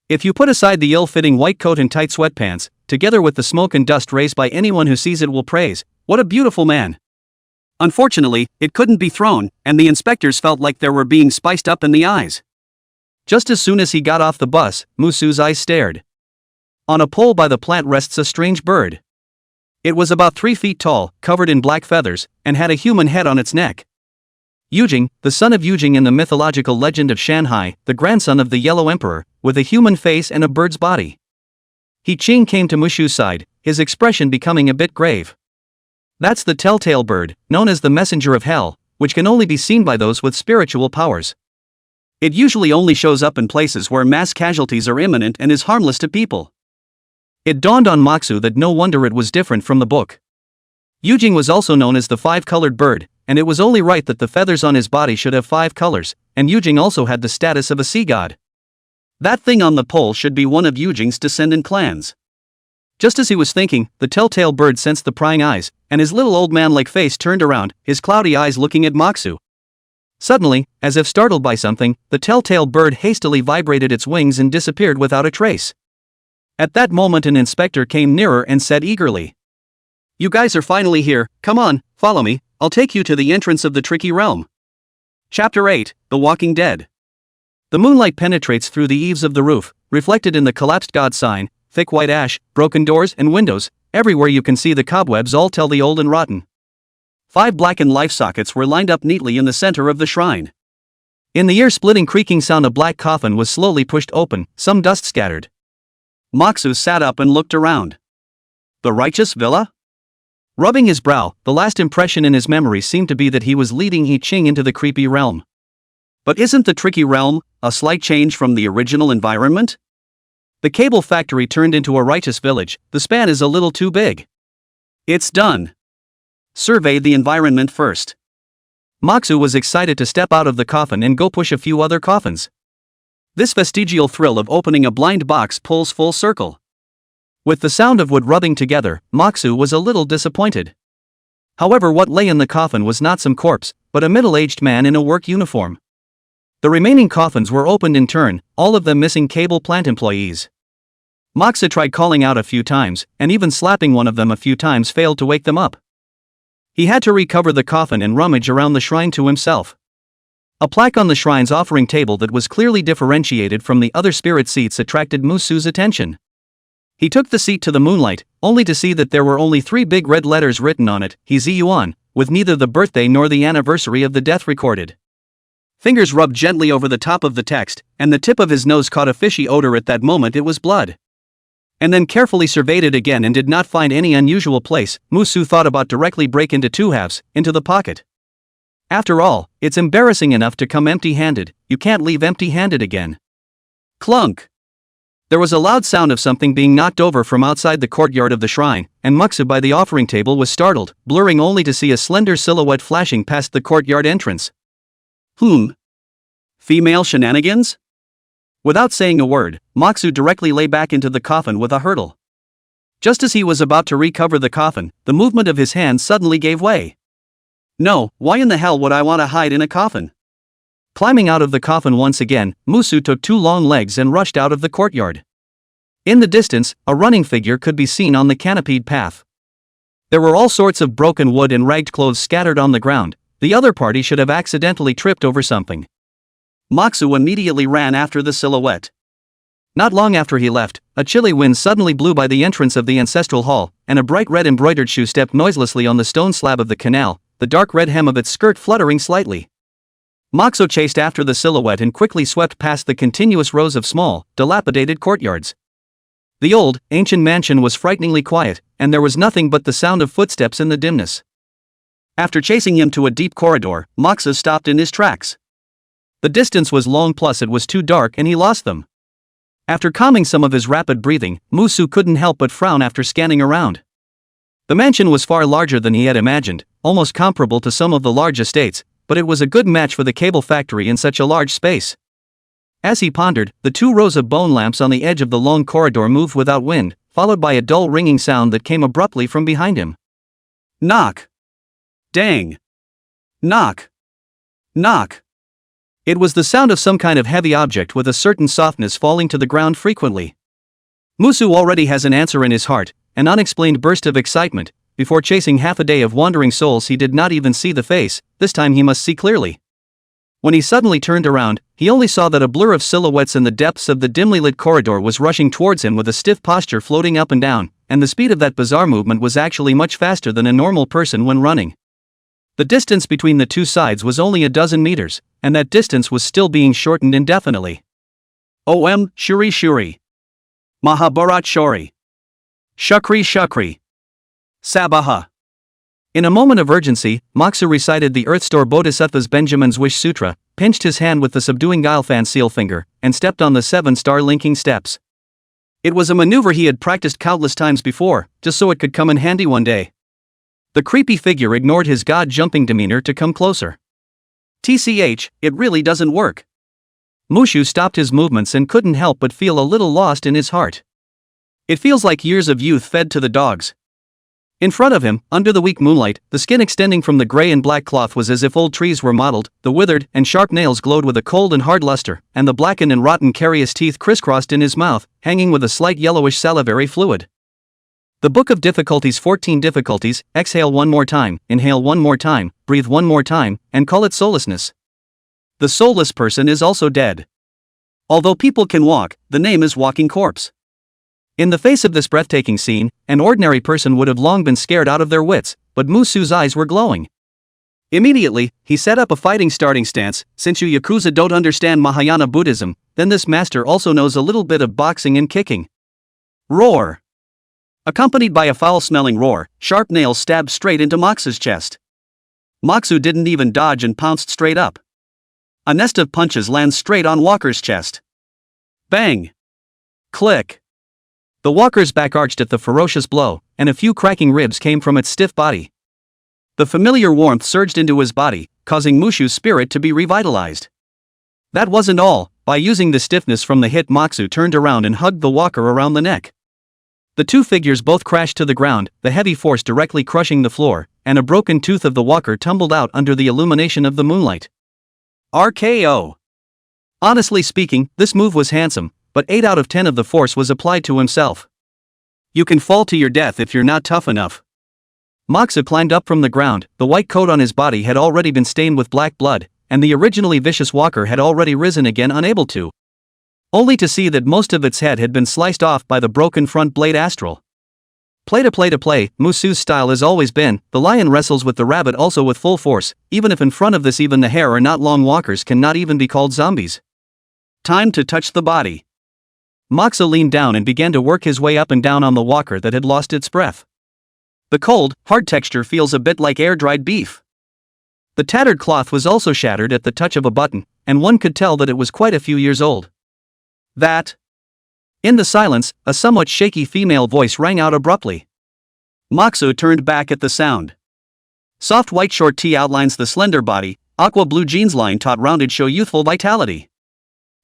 If you put aside the ill-fitting white coat and tight sweatpants, together with the smoke and dust raised by anyone who sees it will praise, what a beautiful man. Unfortunately, it couldn't be thrown, and the inspectors felt like they were being spiced up in the eyes. Just as soon as he got off the bus, Musu's eyes stared. On a pole by the plant rests a strange bird. It was about 3 feet tall, covered in black feathers, and had a human head on its neck. He Qing, the son of He Qing in the mythological legend of Shanghai, the grandson of the Yellow Emperor, with a human face and a bird's body. He Qing came to Mushu's side, his expression becoming a bit grave. That's the telltale bird, known as the messenger of hell, which can only be seen by those with spiritual powers. It usually only shows up in places where mass casualties are imminent and is harmless to people. It dawned on Moxu that no wonder it was different from the book. He Qing was also known as the five-colored bird, and it was only right that the feathers on his body should have 5 colors, and He Qing also had the status of a sea god. That thing on the pole should be one of He Qing's descendant clans. Just as he was thinking, the telltale bird sensed the prying eyes, and his little old man-like face turned around, his cloudy eyes looking at Moxu. Suddenly, as if startled by something, the telltale bird hastily vibrated its wings and disappeared without a trace. At that moment an inspector came nearer and said eagerly, "You guys are finally here, come on, follow me, I'll take you to the entrance of the tricky realm." Chapter 8, The Walking Dead. The moonlight penetrates through the eaves of the roof, reflected in the collapsed god sign, thick white ash, broken doors and windows, everywhere you can see the cobwebs all tell the old and rotten. 5 blackened life sockets were lined up neatly in the center of the shrine. In the ear-splitting creaking sound a black coffin was slowly pushed open, some dust scattered. Moxu sat up and looked around. The righteous villa? Rubbing his brow, the last impression in his memory seemed to be that he was leading He Qing into the creepy realm. But isn't the tricky realm a slight change from the original environment? The cable factory turned into a righteous village, the span is a little too big. It's done. Survey the environment first. Moxu was excited to step out of the coffin and go push a few other coffins. This vestigial thrill of opening a blind box pulls full circle. With the sound of wood rubbing together, Moxu was a little disappointed. However, what lay in the coffin was not some corpse, but a middle-aged man in a work uniform. The remaining coffins were opened in turn, all of them missing cable plant employees. Moxu tried calling out a few times, and even slapping one of them a few times failed to wake them up. He had to recover the coffin and rummage around the shrine to himself. A plaque on the shrine's offering table that was clearly differentiated from the other spirit seats attracted Musu's attention. He took the seat to the moonlight, only to see that there were only 3 big red letters written on it, He Yuan, with neither the birthday nor the anniversary of the death recorded. Fingers rubbed gently over the top of the text, and the tip of his nose caught a fishy odor. At that moment it was blood. And then carefully surveyed it again and did not find any unusual place. Musu thought about directly break into 2 halves, into the pocket. After all, it's embarrassing enough to come empty-handed, you can't leave empty-handed again. Clunk! There was a loud sound of something being knocked over from outside the courtyard of the shrine, and Muxu by the offering table was startled, blurring only to see a slender silhouette flashing past the courtyard entrance. Female shenanigans? Without saying a word, Moxu directly lay back into the coffin with a hurtle. Just as he was about to recover the coffin, the movement of his hand suddenly gave way. No, why in the hell would I want to hide in a coffin? Climbing out of the coffin once again, Musu took 2 long legs and rushed out of the courtyard. In the distance, a running figure could be seen on the canopied path. There were all sorts of broken wood and ragged clothes scattered on the ground. The other party should have accidentally tripped over something. Moxu immediately ran after the silhouette. Not long after he left, a chilly wind suddenly blew by the entrance of the ancestral hall, and a bright red embroidered shoe stepped noiselessly on the stone slab of the canal, the dark red hem of its skirt fluttering slightly. Moxu chased after the silhouette and quickly swept past the continuous rows of small, dilapidated courtyards. The old, ancient mansion was frighteningly quiet, and there was nothing but the sound of footsteps in the dimness. After chasing him to a deep corridor, Moxa stopped in his tracks. The distance was long plus it was too dark and he lost them. After calming some of his rapid breathing, Musu couldn't help but frown after scanning around. The mansion was far larger than he had imagined, almost comparable to some of the large estates, but it was a good match for the cable factory in such a large space. As he pondered, the 2 rows of bone lamps on the edge of the long corridor moved without wind, followed by a dull ringing sound that came abruptly from behind him. Knock! Dang! Knock! Knock! It was the sound of some kind of heavy object with a certain softness falling to the ground frequently. Musu already has an answer in his heart, an unexplained burst of excitement. Before chasing half a day of wandering souls, he did not even see the face. This time he must see clearly. When he suddenly turned around, he only saw that a blur of silhouettes in the depths of the dimly lit corridor was rushing towards him with a stiff posture floating up and down, and the speed of that bizarre movement was actually much faster than a normal person when running. The distance between the 2 sides was only a dozen meters, and that distance was still being shortened indefinitely. Om Shuri Shuri. Mahabharat Shori. Shukri Shukri. Sabaha. In a moment of urgency, Moxa recited the Earthstore Bodhisattva's Benjamin's Wish Sutra, pinched his hand with the subduing Guilefan seal finger, and stepped on the 7-star linking steps. It was a maneuver he had practiced countless times before, just so it could come in handy one day. The creepy figure ignored his god-jumping demeanor to come closer. TCH, it really doesn't work. Mushu stopped his movements and couldn't help but feel a little lost in his heart. It feels like years of youth fed to the dogs. In front of him, under the weak moonlight, the skin extending from the gray and black cloth was as if old trees were modeled, the withered and sharp nails glowed with a cold and hard luster, and the blackened and rotten carious teeth crisscrossed in his mouth, hanging with a slight yellowish salivary fluid. The Book of Difficulties 14 difficulties, exhale one more time, inhale one more time, breathe one more time, and call it soullessness. The soulless person is also dead. Although people can walk, the name is walking corpse. In the face of this breathtaking scene, an ordinary person would have long been scared out of their wits, but Musu's eyes were glowing. Immediately, he set up a fighting starting stance. Since you Yakuza don't understand Mahayana Buddhism, then this master also knows a little bit of boxing and kicking. Roar! Accompanied by a foul-smelling roar, sharp nails stabbed straight into Moxa's chest. Moxu didn't even dodge and pounced straight up. A nest of punches lands straight on Walker's chest. Bang! Click! The walker's back arched at the ferocious blow, and a few cracking ribs came from its stiff body. The familiar warmth surged into his body, causing Mushu's spirit to be revitalized. That wasn't all. By using the stiffness from the hit, Moxu turned around and hugged the walker around the neck. The 2 figures both crashed to the ground, the heavy force directly crushing the floor, and a broken tooth of the walker tumbled out under the illumination of the moonlight. RKO. Honestly speaking, this move was handsome, but 8 out of 10 of the force was applied to himself. You can fall to your death if you're not tough enough. Moxa climbed up from the ground. The white coat on his body had already been stained with black blood, and the originally vicious walker had already risen again, unable to. Only to see that most of its head had been sliced off by the broken front blade astral. Play to play, Musu's style has always been, the lion wrestles with the rabbit also with full force, even if in front of this even the hair are not long, walkers can not even be called zombies. Time to touch the body. Moxa leaned down and began to work his way up and down on the walker that had lost its breath. The cold, hard texture feels a bit like air-dried beef. The tattered cloth was also shattered at the touch of a button, and one could tell that it was quite a few years old. That. In the silence, a somewhat shaky female voice rang out abruptly. Moxa turned back at the sound. Soft white short tee outlines the slender body, aqua blue jeans line taut rounded show youthful vitality.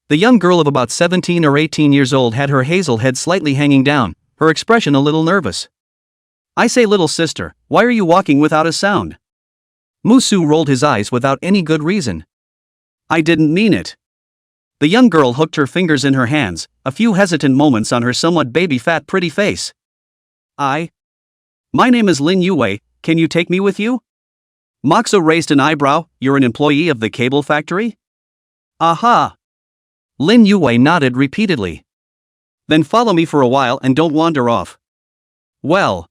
The young girl of about 17 or 18 years old had her hazel head slightly hanging down, her expression a little nervous. I say, little sister, why are you walking without a sound? Musu rolled his eyes without any good reason. I didn't mean it. The young girl hooked her fingers in her hands, a few hesitant moments on her somewhat baby-fat pretty face. My name is Lin Yuwei, can you take me with you? Moxa raised an eyebrow. You're an employee of the cable factory? Aha! Lin Yuwei nodded repeatedly. Then follow me for a while and don't wander off. Well.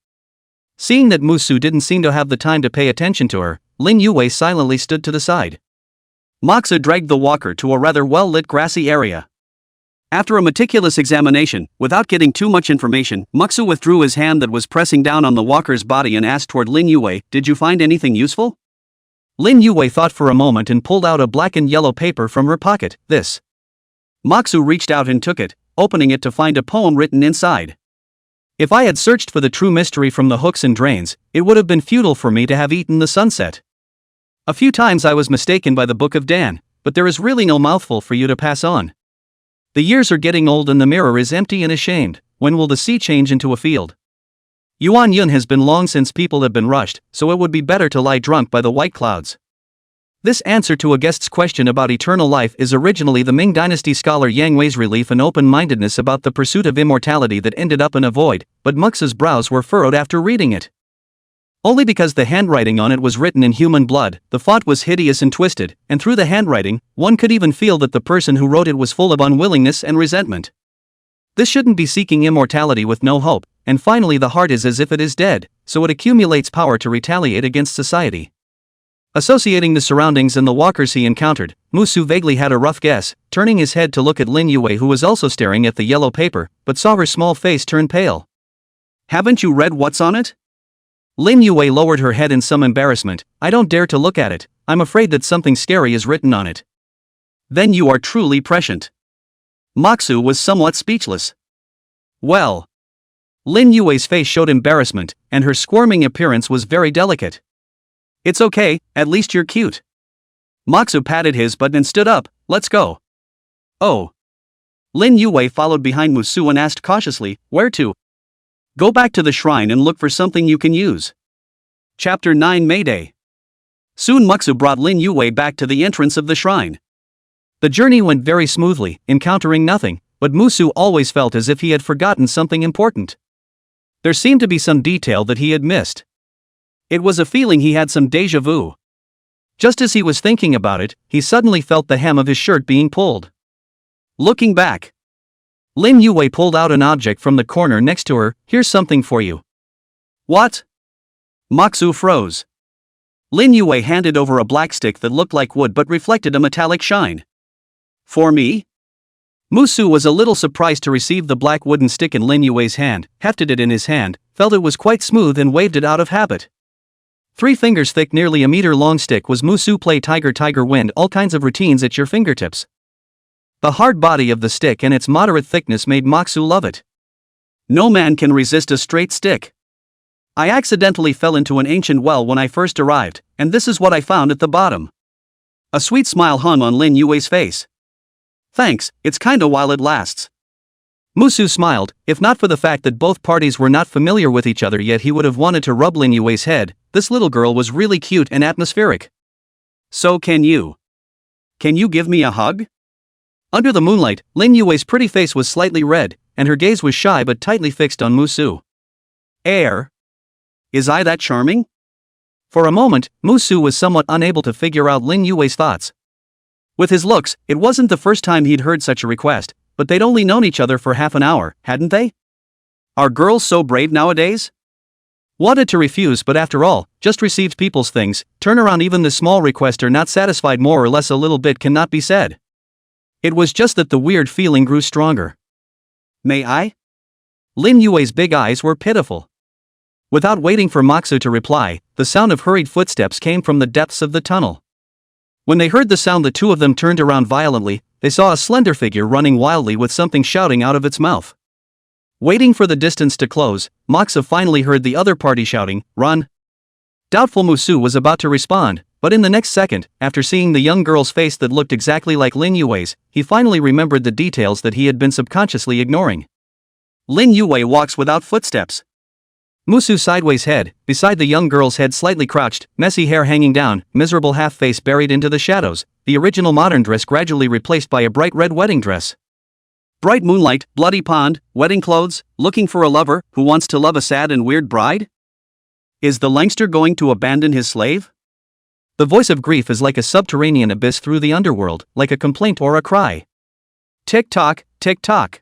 Seeing that Musu didn't seem to have the time to pay attention to her, Lin Yuwei silently stood to the side. Moxa dragged the walker to a rather well-lit grassy area. After a meticulous examination, without getting too much information, Muksu withdrew his hand that was pressing down on the walker's body and asked toward Lin Yuwei, "Did you find anything useful?" Lin Yuwei thought for a moment and pulled out a black and yellow paper from her pocket. "This." Muksu reached out and took it, opening it to find a poem written inside. "If I had searched for the true mystery from the hooks and drains, it would have been futile for me to have eaten the sunset. A few times I was mistaken by the Book of Dan, but there is really no mouthful for you to pass on. The years are getting old and the mirror is empty and ashamed. When will the sea change into a field? Yuan Yun has been long since people have been rushed, so it would be better to lie drunk by the white clouds." This answer to a guest's question about eternal life is originally the Ming Dynasty scholar Yang Wei's relief and open-mindedness about the pursuit of immortality that ended up in a void, but Muksu's brows were furrowed after reading it. Only because the handwriting on it was written in human blood, the font was hideous and twisted, and through the handwriting, one could even feel that the person who wrote it was full of unwillingness and resentment. This shouldn't be seeking immortality with no hope, and finally the heart is as if it is dead, so it accumulates power to retaliate against society. Associating the surroundings and the walkers he encountered, Musu vaguely had a rough guess, turning his head to look at Lin Yuwei, who was also staring at the yellow paper, but saw her small face turn pale. "Haven't you read what's on it?" Lin Yuwei lowered her head in some embarrassment. "I don't dare to look at it, I'm afraid that something scary is written on it." "Then you are truly prescient." Muksu was somewhat speechless. "Well." Lin Yuwei's face showed embarrassment, and her squirming appearance was very delicate. "It's okay, at least you're cute." Muksu patted his butt and stood up. "Let's go." "Oh." Lin Yuwei followed behind Musu and asked cautiously, "Where to?" "Go back to the shrine and look for something you can use." Chapter 9 Mayday. Soon Muksu brought Lin Yuwei back to the entrance of the shrine. The journey went very smoothly, encountering nothing, but Musu always felt as if he had forgotten something important. There seemed to be some detail that he had missed. It was a feeling he had some déjà vu. Just as he was thinking about it, he suddenly felt the hem of his shirt being pulled. Looking back, Lin Yuwei pulled out an object from the corner next to her. "Here's something for you." "What?" Muksu froze. Lin Yuwei handed over a black stick that looked like wood but reflected a metallic shine. "For me?" Musu was a little surprised to receive the black wooden stick in Lin Yuwei's hand, hefted it in his hand, felt it was quite smooth and waved it out of habit. 3 fingers thick, nearly a meter long stick was Musu play tiger tiger wind, all kinds of routines at your fingertips. The hard body of the stick and its moderate thickness made Muksu love it. No man can resist a straight stick. "I accidentally fell into an ancient well when I first arrived, and this is what I found at the bottom." A sweet smile hung on Lin Yuwei's face. "Thanks, it's kinda while it lasts." Musu smiled. If not for the fact that both parties were not familiar with each other yet, he would have wanted to rub Lin Yuwei's head. This little girl was really cute and atmospheric. "So can you give me a hug?" Under the moonlight, Lin Yuwei's pretty face was slightly red, and her gaze was shy but tightly fixed on Musu. Is I that charming?" For a moment, Musu was somewhat unable to figure out Lin Yuwei's thoughts. With his looks, it wasn't the first time he'd heard such a request, but they'd only known each other for half an hour, hadn't they? Are girls so brave nowadays? Wanted to refuse, but after all, just received people's things. Turn around, even the small requester not satisfied more or less a little bit cannot be said. It was just that the weird feeling grew stronger. "May I?" Lin Yuwei's big eyes were pitiful. Without waiting for Muksu to reply, the sound of hurried footsteps came from the depths of the tunnel. When they heard the sound, the two of them turned around violently. They saw a slender figure running wildly with something shouting out of its mouth. Waiting for the distance to close, Muksu finally heard the other party shouting, "Run!" Doubtful Musu was about to respond, but in the next second, after seeing the young girl's face that looked exactly like Lin Yuwei's, he finally remembered the details that he had been subconsciously ignoring. Lin Yuwei walks without footsteps. Musu's sideways head, beside the young girl's head, slightly crouched, messy hair hanging down, miserable half-face buried into the shadows, the original modern dress gradually replaced by a bright red wedding dress. Bright moonlight, bloody pond, wedding clothes, looking for a lover who wants to love a sad and weird bride? Is the Langster going to abandon his slave? The voice of grief is like a subterranean abyss through the underworld, like a complaint or a cry. Tick-tock, tick-tock.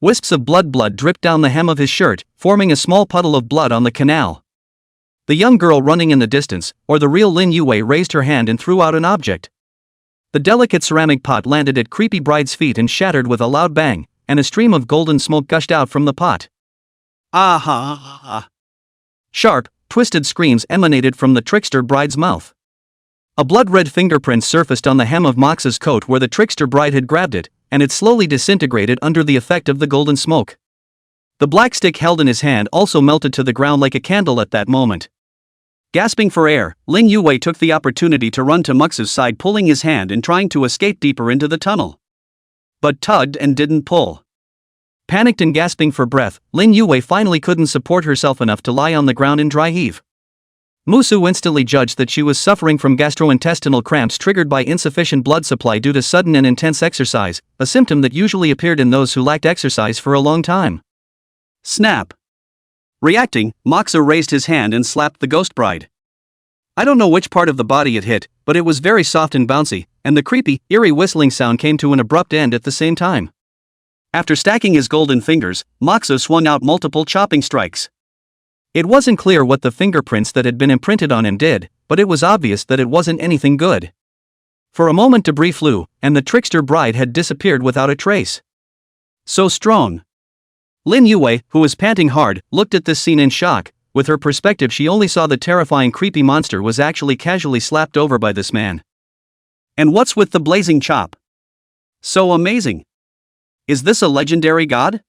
Wisps of blood dripped down the hem of his shirt, forming a small puddle of blood on the canal. The young girl running in the distance, or the real Lin Yuwei, raised her hand and threw out an object. The delicate ceramic pot landed at creepy bride's feet and shattered with a loud bang, and a stream of golden smoke gushed out from the pot. Ah! Sharp, twisted screams emanated from the trickster bride's mouth. A blood-red fingerprint surfaced on the hem of Mox's coat where the trickster bride had grabbed it, and it slowly disintegrated under the effect of the golden smoke. The black stick held in his hand also melted to the ground like a candle at that moment. Gasping for air, Lin Yuwei took the opportunity to run to Mox's side, pulling his hand and trying to escape deeper into the tunnel. But tugged and didn't pull. Panicked and gasping for breath, Lin Yuwei finally couldn't support herself enough to lie on the ground in dry heave. Musu instantly judged that she was suffering from gastrointestinal cramps triggered by insufficient blood supply due to sudden and intense exercise, a symptom that usually appeared in those who lacked exercise for a long time. Snap! Reacting, Moxu raised his hand and slapped the ghost bride. I don't know which part of the body it hit, but it was very soft and bouncy, and the creepy, eerie whistling sound came to an abrupt end at the same time. After stacking his golden fingers, Moxu swung out multiple chopping strikes. It wasn't clear what the fingerprints that had been imprinted on him did, but it was obvious that it wasn't anything good. For a moment debris flew, and the trickster bride had disappeared without a trace. So strong. Lin Yuwei, who was panting hard, looked at this scene in shock. With her perspective, she only saw the terrifying creepy monster was actually casually slapped over by this man. And what's with the blazing chop? So amazing. Is this a legendary god?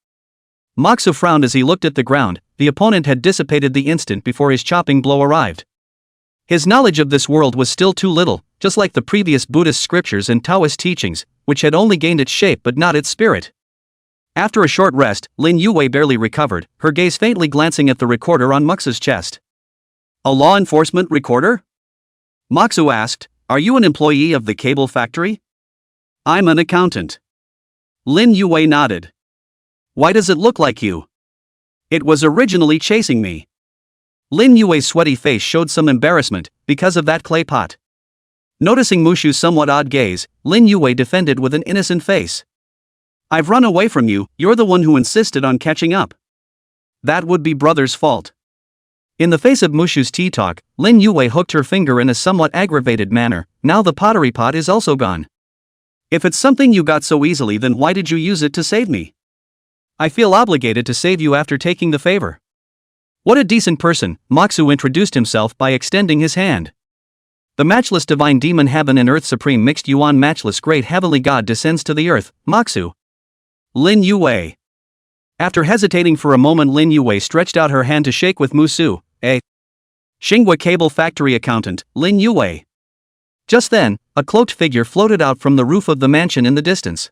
Moxu frowned as he looked at the ground. The opponent had dissipated the instant before his chopping blow arrived. His knowledge of this world was still too little, just like the previous Buddhist scriptures and Taoist teachings, which had only gained its shape but not its spirit. After a short rest, Lin Yuwei barely recovered, her gaze faintly glancing at the recorder on Moxu's chest. A law enforcement recorder? Moxu asked, are you an employee of the cable factory? I'm an accountant. Lin Yuwei nodded. Why does it look like you? It was originally chasing me. Lin Yuwei's sweaty face showed some embarrassment, because of that clay pot. Noticing Mushu's somewhat odd gaze, Lin Yuwei defended with an innocent face. I've run away from you, you're the one who insisted on catching up. That would be brother's fault. In the face of Mushu's tea talk, Lin Yuwei hooked her finger in a somewhat aggravated manner. Now the pottery pot is also gone. If it's something you got so easily, then why did you use it to save me? I feel obligated to save you after taking the favor. What a decent person, Moxu introduced himself by extending his hand. The matchless divine demon heaven and earth supreme mixed yuan matchless great heavenly god descends to the earth, Moxu. Lin Yuwei. After hesitating for a moment, Lin Yuwei stretched out her hand to shake with Musu, a Xinghua cable factory accountant, Lin Yuwei. Just then, a cloaked figure floated out from the roof of the mansion in the distance.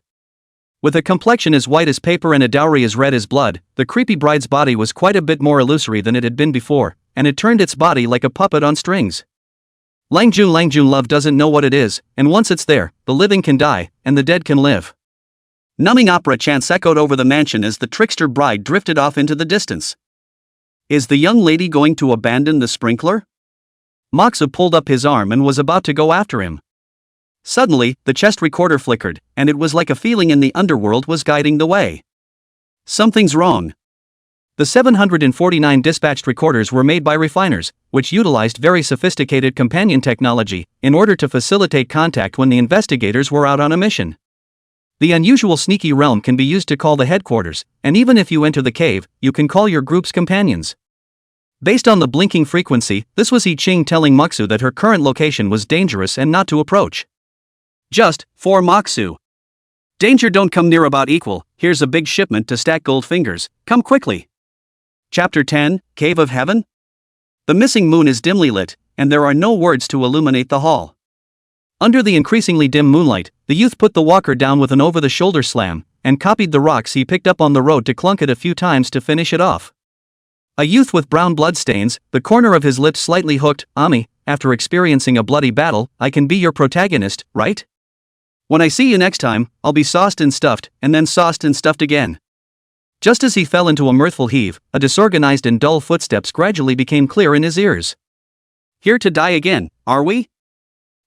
With a complexion as white as paper and a dowry as red as blood, the creepy bride's body was quite a bit more illusory than it had been before, and it turned its body like a puppet on strings. Langjun love doesn't know what it is, and once it's there, the living can die, and the dead can live. Numbing opera chants echoed over the mansion as the trickster bride drifted off into the distance. Is the young lady going to abandon the sprinkler? Moxu pulled up his arm and was about to go after him. Suddenly, the chest recorder flickered, and it was like a feeling in the underworld was guiding the way. Something's wrong. The 749 dispatched recorders were made by refiners, which utilized very sophisticated companion technology, in order to facilitate contact when the investigators were out on a mission. The unusual sneaky realm can be used to call the headquarters, and even if you enter the cave, you can call your group's companions. Based on the blinking frequency, this was He Qing telling Moxu that her current location was dangerous and not to approach. Just, for Moxu. Danger don't come near about equal, here's a big shipment to stack gold fingers, come quickly. Chapter 10, Cave of Heaven? The missing moon is dimly lit, and there are no words to illuminate the hall. Under the increasingly dim moonlight, the youth put the walker down with an over-the-shoulder slam, and copied the rocks he picked up on the road to clunk it a few times to finish it off. A youth with brown bloodstains, the corner of his lips slightly hooked, Ami, after experiencing a bloody battle, I can be your protagonist, right? When I see you next time, I'll be sauced and stuffed, and then sauced and stuffed again. Just as he fell into a mirthful heave, a disorganized and dull footsteps gradually became clear in his ears. Here to die again, are we?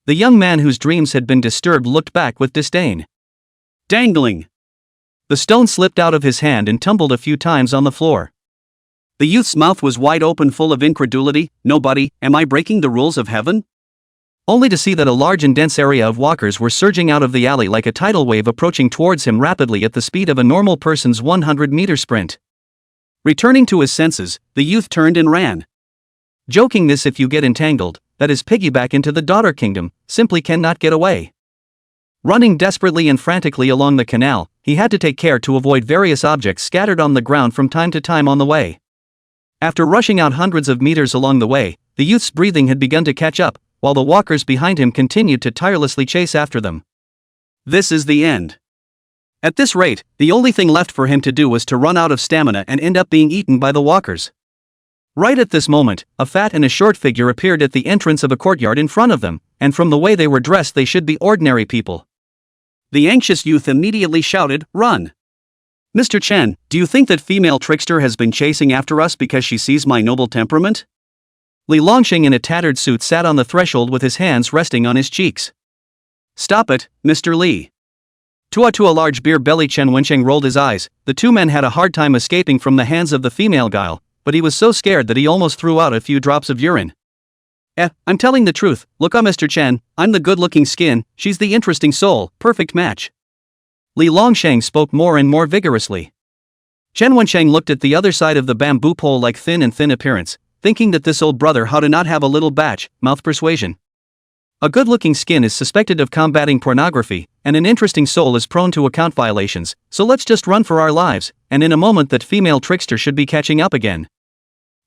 The young man whose dreams had been disturbed looked back with disdain. Dangling! The stone slipped out of his hand and tumbled a few times on the floor. The youth's mouth was wide open, full of incredulity. Nobody, am I breaking the rules of heaven? only to see that a large and dense area of walkers were surging out of the alley like a tidal wave approaching towards him rapidly at the speed of a normal person's 100-meter sprint. Returning to his senses, the youth turned and ran. Joking this, if you get entangled, that is piggyback into the daughter kingdom, simply cannot get away. Running desperately and frantically along the canal, he had to take care to avoid various objects scattered on the ground from time to time on the way. After rushing out hundreds of meters along the way, the youth's breathing had begun to catch up, while the walkers behind him continued to tirelessly chase after them. This is the end. At this rate, the only thing left for him to do was to run out of stamina and end up being eaten by the walkers. Right at this moment, a fat and a short figure appeared at the entrance of a courtyard in front of them, and from the way they were dressed they should be ordinary people. The anxious youth immediately shouted, "Run! Mr. Chen, do you think that female trickster has been chasing after us because she sees my noble temperament?" Li Longxing in a tattered suit sat on the threshold with his hands resting on his cheeks. "Stop it, Mr. Li." To a large beer-belly Chen Wensheng rolled his eyes. The two men had a hard time escaping from the hands of the female guile, but he was so scared that he almost threw out a few drops of urine. I'm telling the truth, look Mr. Chen, I'm the good-looking skin, she's the interesting soul, perfect match. Li Longsheng spoke more and more vigorously. Chen Wensheng looked at the other side of the bamboo pole like thin appearance, thinking that this old brother how to not have a little batch, mouth persuasion. A good-looking skin is suspected of combating pornography, and an interesting soul is prone to account violations, so let's just run for our lives, and in a moment that female trickster should be catching up again.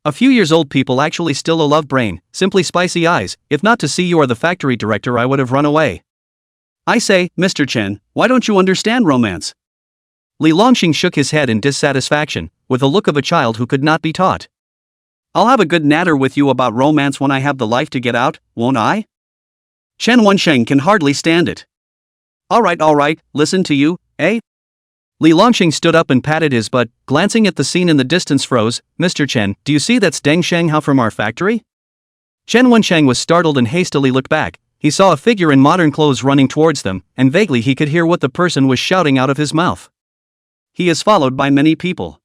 A few years old people actually still a love brain, simply spicy eyes, if not to see you are the factory director I would have run away. I say, Mr. Chen, why don't you understand romance? Li Longxing shook his head in dissatisfaction, with a look of a child who could not be taught. I'll have a good natter with you about romance when I have the life to get out, won't I? Chen Wensheng can hardly stand it. All right, listen to you, eh? Li Longxing stood up and patted his butt, glancing at the scene in the distance froze. Mr. Chen, do you see that's Deng Shanghao from our factory? Chen Wensheng was startled and hastily looked back. He saw a figure in modern clothes running towards them, and vaguely he could hear what the person was shouting out of his mouth. He is followed by many people.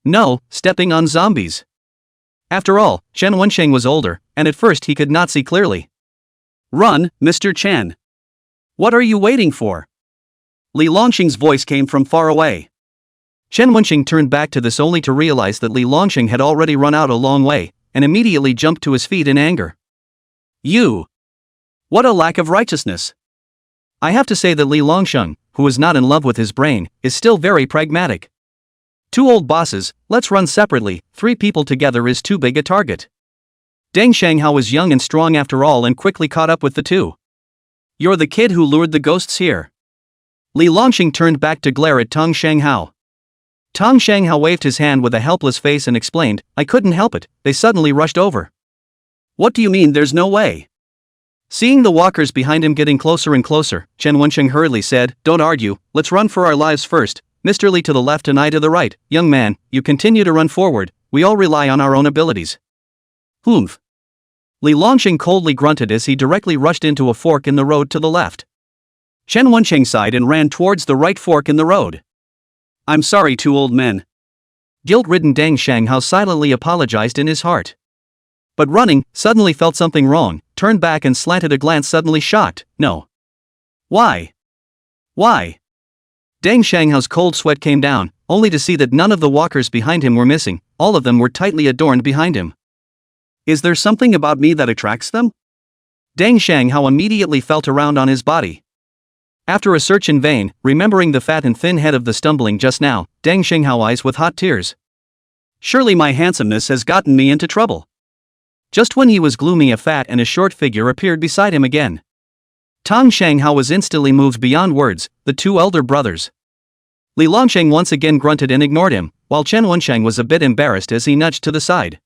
No, stepping on zombies. After all, Chen Wensheng was older, and at first he could not see clearly. Run, Mr. Chen. What are you waiting for? Li Longxing's voice came from far away. Chen Wensheng turned back to this only to realize that Li Longxing had already run out a long way, and immediately jumped to his feet in anger. You! What a lack of righteousness! I have to say that Li Longxing, who is not in love with his brain, is still very pragmatic. Two old bosses, let's run separately, 3 people together is too big a target. Deng Shanghao was young and strong after all and quickly caught up with the two. You're the kid who lured the ghosts here. Li Longxing turned back to glare at Tong Shanghao. Tong Shanghao waved his hand with a helpless face and explained, I couldn't help it, they suddenly rushed over. What do you mean there's no way? Seeing the walkers behind him getting closer and closer, Chen Wensheng hurriedly said, Don't argue, let's run for our lives first. Mr. Li to the left and I to the right. Young man, you continue to run forward, we all rely on our own abilities. Humph. Li Longxing coldly grunted as he directly rushed into a fork in the road to the left. Chen Wensheng sighed and ran towards the right fork in the road. I'm sorry, 2 old men. Guilt-ridden Deng Shanghao silently apologized in his heart. But running, suddenly felt something wrong, turned back and slanted a glance suddenly shocked, no. Why? Why? Deng Shanghao's cold sweat came down, only to see that none of the walkers behind him were missing, all of them were tightly adorned behind him. Is there something about me that attracts them? Deng Shanghao immediately felt around on his body. After a search in vain, remembering the fat and thin head of the stumbling just now, Deng Shanghao eyes with hot tears. Surely my handsomeness has gotten me into trouble. Just when he was gloomy, a fat and a short figure appeared beside him again. Tong Shanghao was instantly moved beyond words, the 2 elder brothers. Li Longxing once again grunted and ignored him, while Chen Wensheng was a bit embarrassed as he nudged to the side.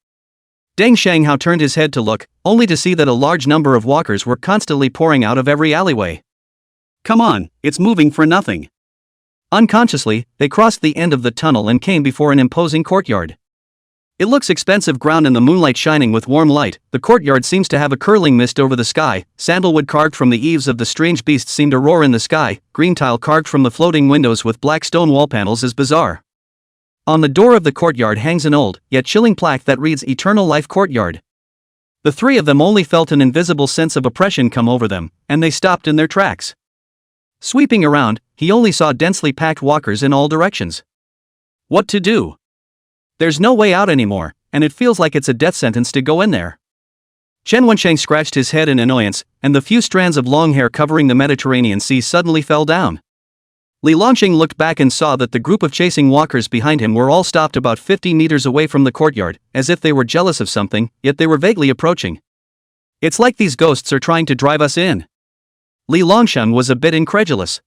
Deng Shanghao turned his head to look, only to see that a large number of walkers were constantly pouring out of every alleyway. Come on, it's moving for nothing. Unconsciously, they crossed the end of the tunnel and came before an imposing courtyard. It looks expensive ground in the moonlight shining with warm light. The courtyard seems to have a curling mist over the sky, sandalwood carved from the eaves of the strange beasts seem to roar in the sky, green tile carved from the floating windows with black stone wall panels is bizarre. On the door of the courtyard hangs an old, yet chilling plaque that reads Eternal Life Courtyard. The three of them only felt an invisible sense of oppression come over them, and they stopped in their tracks. Sweeping around, he only saw densely packed walkers in all directions. What to do? There's no way out anymore, and it feels like it's a death sentence to go in there. Chen Wensheng scratched his head in annoyance, and the few strands of long hair covering the Mediterranean Sea suddenly fell down. Li Longxing looked back and saw that the group of chasing walkers behind him were all stopped about 50 meters away from the courtyard, as if they were jealous of something, yet they were vaguely approaching. It's like these ghosts are trying to drive us in. Li Longsheng was a bit incredulous.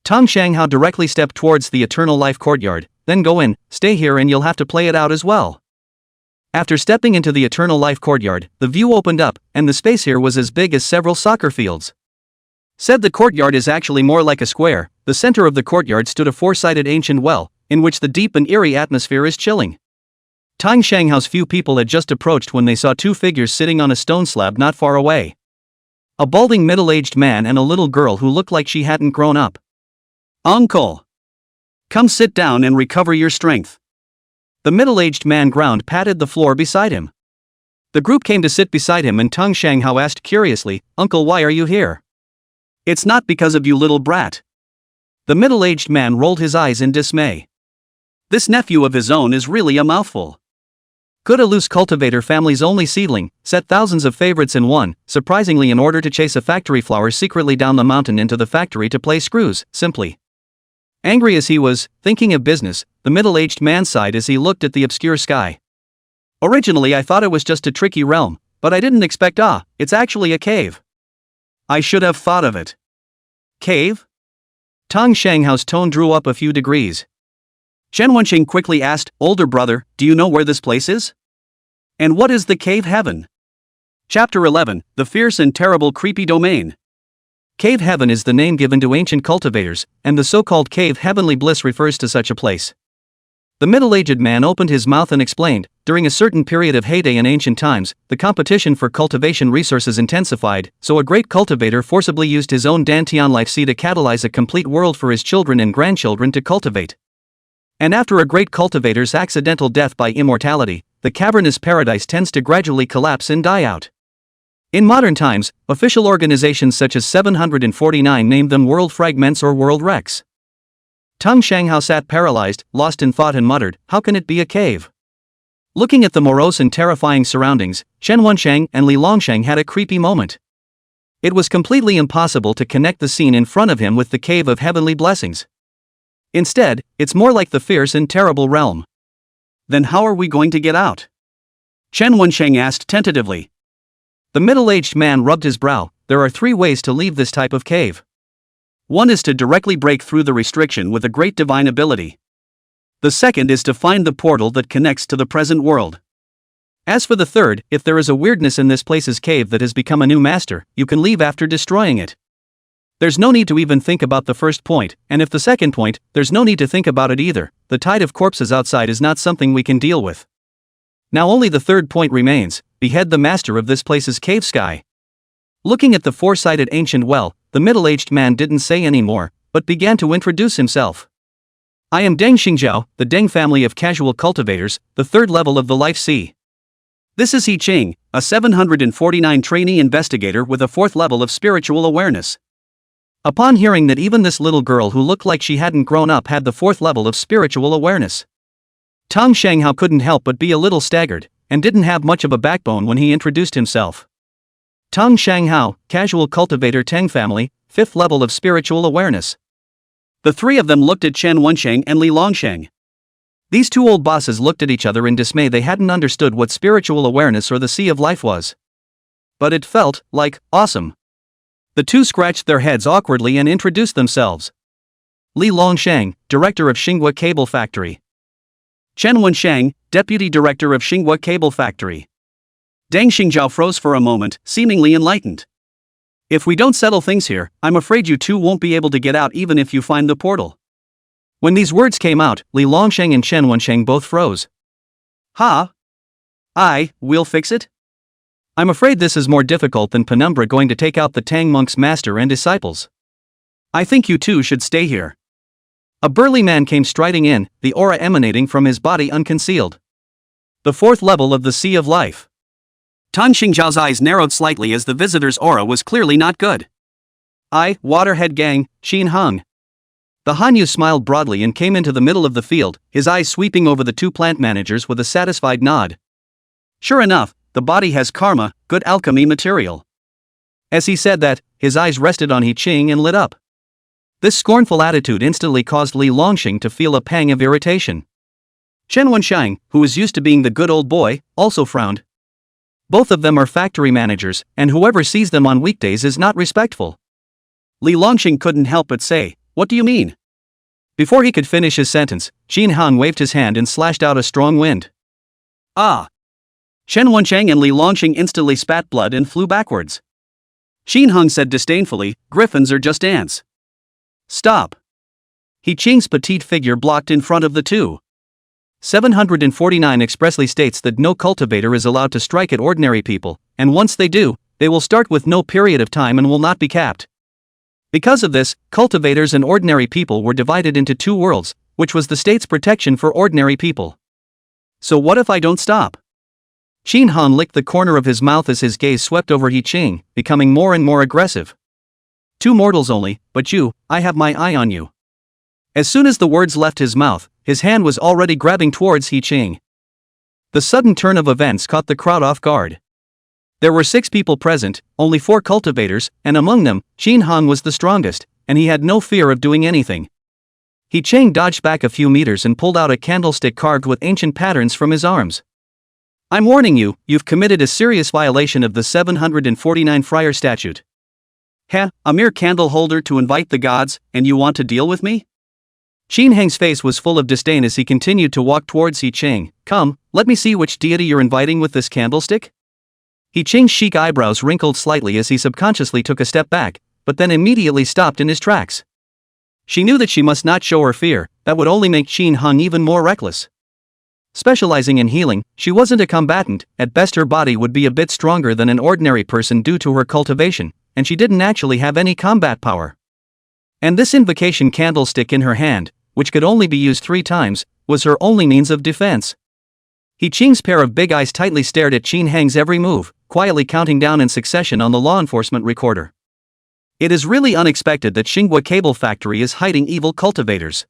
Tang Shanghao directly stepped towards the Eternal Life courtyard. Then go in, stay here and you'll have to play it out as well. After stepping into the Eternal Life courtyard, the view opened up, and the space here was as big as several soccer fields. Said the courtyard is actually more like a square. The center of the courtyard stood a four-sided ancient well, in which the deep and eerie atmosphere is chilling. Tang Shanghao's few people had just approached when they saw two figures sitting on a stone slab not far away. A balding middle-aged man and a little girl who looked like she hadn't grown up. "Uncle! Come sit down and recover your strength." The middle-aged man ground patted the floor beside him. The group came to sit beside him and Tang Shanghao asked curiously, "Uncle, why are you here?" "It's not because of you, little brat." The middle-aged man rolled his eyes in dismay. This nephew of his own is really a mouthful. Could a loose cultivator family's only seedling set thousands of favorites in one, surprisingly in order to chase a factory flower secretly down the mountain into the factory to play screws, simply. Angry as he was, thinking of business, the middle-aged man sighed as he looked at the obscure sky. "Originally I thought it was just a tricky realm, but I didn't expect it's actually a cave. I should have thought of it." "Cave?" Tang Shanghao's tone drew up a few degrees. Chen Wenqing quickly asked, "Older brother, do you know where this place is? And what is the cave heaven?" Chapter 11, The Fierce and Terrible Creepy Domain. Cave heaven is the name given to ancient cultivators, and the so-called cave heavenly bliss refers to such a place. The middle-aged man opened his mouth and explained, during a certain period of heyday in ancient times, the competition for cultivation resources intensified, so a great cultivator forcibly used his own Dantian life seed to catalyze a complete world for his children and grandchildren to cultivate. And after a great cultivator's accidental death by immortality, the cavernous paradise tends to gradually collapse and die out. In modern times, official organizations such as 749 named them world fragments or world wrecks. Tang Shanghao sat paralyzed, lost in thought and muttered, "How can it be a cave?" Looking at the morose and terrifying surroundings, Chen Wensheng and Li Longsheng had a creepy moment. It was completely impossible to connect the scene in front of him with the cave of heavenly blessings. Instead, it's more like the fierce and terrible realm. "Then how are we going to get out?" Chen Wensheng asked tentatively. The middle-aged man rubbed his brow. "There are three ways to leave this type of cave. One is to directly break through the restriction with a great divine ability. The second is to find the portal that connects to the present world. As for the third, if there is a weirdness in this place's cave that has become a new master, you can leave after destroying it. There's no need to even think about the first point, and if the second point, there's no need to think about it either. The tide of corpses outside is not something we can deal with. Now only the third point remains: behead the master of this place's cave sky." Looking at the four-sided ancient well, the middle-aged man didn't say any more, but began to introduce himself. "I am Deng Xingjiao, the Deng family of casual cultivators, the third level of the Life Sea. This is He Qing, a 749 trainee investigator with a fourth level of spiritual awareness." Upon hearing that even this little girl who looked like she hadn't grown up had the fourth level of spiritual awareness, Tang Shanghao couldn't help but be a little staggered, and didn't have much of a backbone when he introduced himself. Tang Shanghao, casual cultivator Teng family, fifth level of spiritual awareness. The three of them looked at Chen Wensheng and Li Longsheng. These two old bosses looked at each other in dismay. They hadn't understood what spiritual awareness or the Sea of Life was. But it felt like awesome. The two scratched their heads awkwardly and introduced themselves. Li Longsheng, director of Xinghua Cable Factory. Chen Wensheng, deputy director of Xinghua Cable Factory. Deng Xingjiao froze for a moment, seemingly enlightened. "If we don't settle things here, I'm afraid you two won't be able to get out even if you find the portal." When these words came out, Li Longsheng and Chen Wensheng both froze. "Ha? We'll fix it?" "I'm afraid this is more difficult than penumbra going to take out the Tang monk's master and disciples. I think you two should stay here." A burly man came striding in, the aura emanating from his body unconcealed. "The fourth level of the Sea of Life. Tang Xingjiao's eyes narrowed slightly as the visitor's aura was clearly not good. Waterhead Gang, Xin Heng. The Hanyu smiled broadly and came into the middle of the field, his eyes sweeping over the two plant managers with a satisfied nod. Sure enough, the body has karma, good alchemy material. As he said that, his eyes rested on He Qing and lit up. This scornful attitude instantly caused Li Longxing to feel a pang of irritation. Shen Wenshang, who was used to being the good old boy, also frowned. Both of them are factory managers, and whoever sees them on weekdays is not respectful. Li Longxing couldn't help but say, "What do you mean?" Before he could finish his sentence, Xin Heng waved his hand and slashed out a strong wind. Ah! Shen Wenshang and Li Longxing instantly spat blood and flew backwards. Xin Heng said disdainfully, "Griffins are just ants." Stop! He Qing's petite figure blocked in front of the two. 749 expressly states that no cultivator is allowed to strike at ordinary people, and once they do, they will start with no period of time and will not be capped. Because of this, cultivators and ordinary people were divided into two worlds, which was the state's protection for ordinary people. So what if I don't stop? Xin Han licked the corner of his mouth as his gaze swept over He Qing, becoming more and more aggressive. Two mortals only, but you, I have my eye on you. As soon as the words left his mouth, his hand was already grabbing towards He Qing. The sudden turn of events caught the crowd off guard. There were 6 people present, only 4 cultivators, and among them, Xin Han was the strongest, and he had no fear of doing anything. He Qing dodged back a few meters and pulled out a candlestick carved with ancient patterns from his arms. I'm warning you, you've committed a serious violation of the 749 Friar Statute. Heh, a mere candle holder to invite the gods, and you want to deal with me? Xin Heng's face was full of disdain as he continued to walk towards He Qing. Come, let me see which deity you're inviting with this candlestick. He Qing's chic eyebrows wrinkled slightly as he subconsciously took a step back, but then immediately stopped in his tracks. She knew that she must not show her fear, that would only make Xin Heng even more reckless. Specializing in healing, she wasn't a combatant, at best her body would be a bit stronger than an ordinary person due to her cultivation, and she didn't actually have any combat power. And this invocation candlestick in her hand, which could only be used 3 times, was her only means of defense. He Qing's pair of big eyes tightly stared at Xin Heng's every move, quietly counting down in succession on the law enforcement recorder. It is really unexpected that Xinghua Cable Factory is hiding evil cultivators.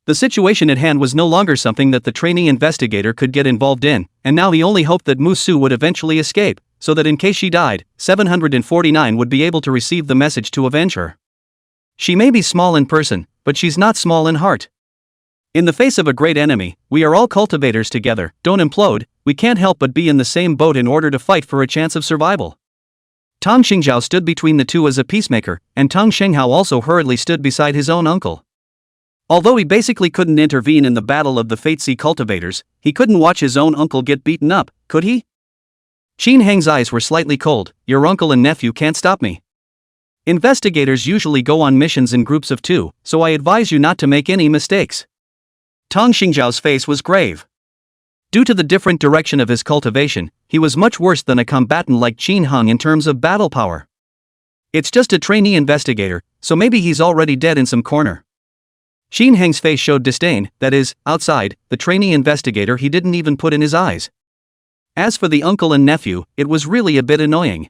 The situation at hand was no longer something that the trainee investigator could get involved in, and now he only hoped that Mu Su would eventually escape, so that in case she died, 749 would be able to receive the message to avenge her. She may be small in person, but she's not small in heart. In the face of a great enemy, we are all cultivators together, don't implode, we can't help but be in the same boat in order to fight for a chance of survival. Tang Xingjiao stood between the two as a peacemaker, and Tang Shenghao also hurriedly stood beside his own uncle. Although he basically couldn't intervene in the battle of the Fate Sea cultivators, he couldn't watch his own uncle get beaten up, could he? Xin Heng's eyes were slightly cold. Your uncle and nephew can't stop me. Investigators usually go on missions in groups of 2, so I advise you not to make any mistakes. Tang Xingjiao's face was grave. Due to the different direction of his cultivation, he was much worse than a combatant like Xin Heng in terms of battle power. It's just a trainee investigator, so maybe he's already dead in some corner. Xin Heng's face showed disdain, that is, outside, the trainee investigator he didn't even put in his eyes. As for the uncle and nephew, it was really a bit annoying.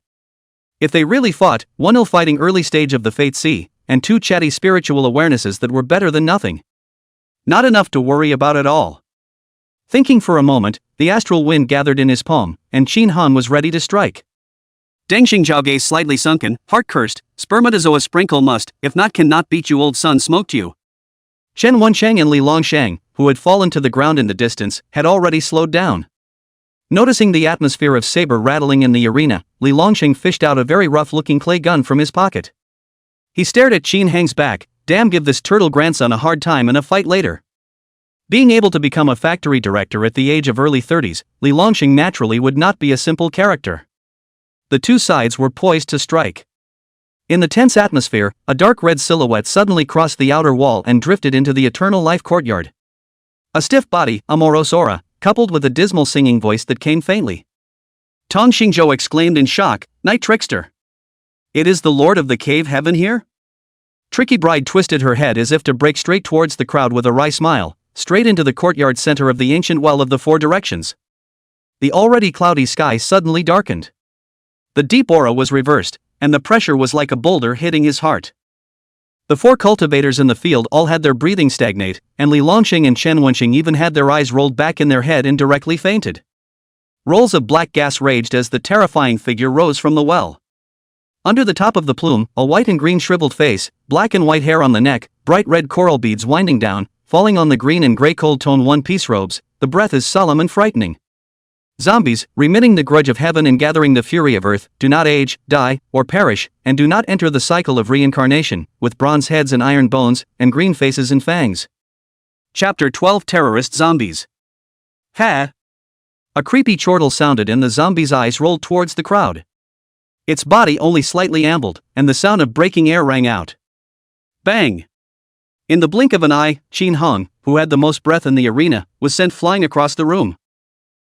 If they really fought, 1 ill-fighting early stage of the Fate Sea, and 2 chatty spiritual awarenesses that were better than nothing. Not enough to worry about at all. Thinking for a moment, the astral wind gathered in his palm, and Xin Han was ready to strike. Deng Xingjiao gaze slightly sunken, heart cursed, spermatozoa sprinkle must, if not cannot beat you old son smoked you. Shen Wenshang and Li Longshang, who had fallen to the ground in the distance, had already slowed down. Noticing the atmosphere of saber rattling in the arena, Li Longsheng fished out a very rough-looking clay gun from his pocket. He stared at Xin Heng's back. Damn, give this turtle grandson a hard time in a fight later. Being able to become a factory director at the age of early 30s, Li Longsheng naturally would not be a simple character. The two sides were poised to strike. In the tense atmosphere, a dark red silhouette suddenly crossed the outer wall and drifted into the eternal life courtyard. A stiff body, a morose aura, coupled with a dismal singing voice that came faintly. Tang Xingjiao exclaimed in shock, "Night trickster! It is the Lord of the Cave Heaven here?" Tricky Bride twisted her head as if to break straight towards the crowd with a wry smile, straight into the courtyard center of the ancient well of the 4 directions. the already cloudy sky suddenly darkened. The deep aura was reversed, and the pressure was like a boulder hitting his heart. The 4 cultivators in the field all had their breathing stagnate, and Li Longxing and Chen Wenxing even had their eyes rolled back in their head and directly fainted. Rolls of black gas raged as the terrifying figure rose from the well. Under the top of the plume, a white and green shriveled face, black and white hair on the neck, bright red coral beads winding down, falling on the green and gray cold-tone one-piece robes, the breath is solemn and frightening. Zombies, remitting the grudge of heaven and gathering the fury of earth, do not age, die, or perish, and do not enter the cycle of reincarnation, with bronze heads and iron bones, and green faces and fangs. Chapter 12 Terrorist Zombies. Ha! A creepy chortle sounded and the zombie's eyes rolled towards the crowd. Its body only slightly ambled, and the sound of breaking air rang out. Bang! In the blink of an eye, Qin Hong, who had the most breath in the arena, was sent flying across the room.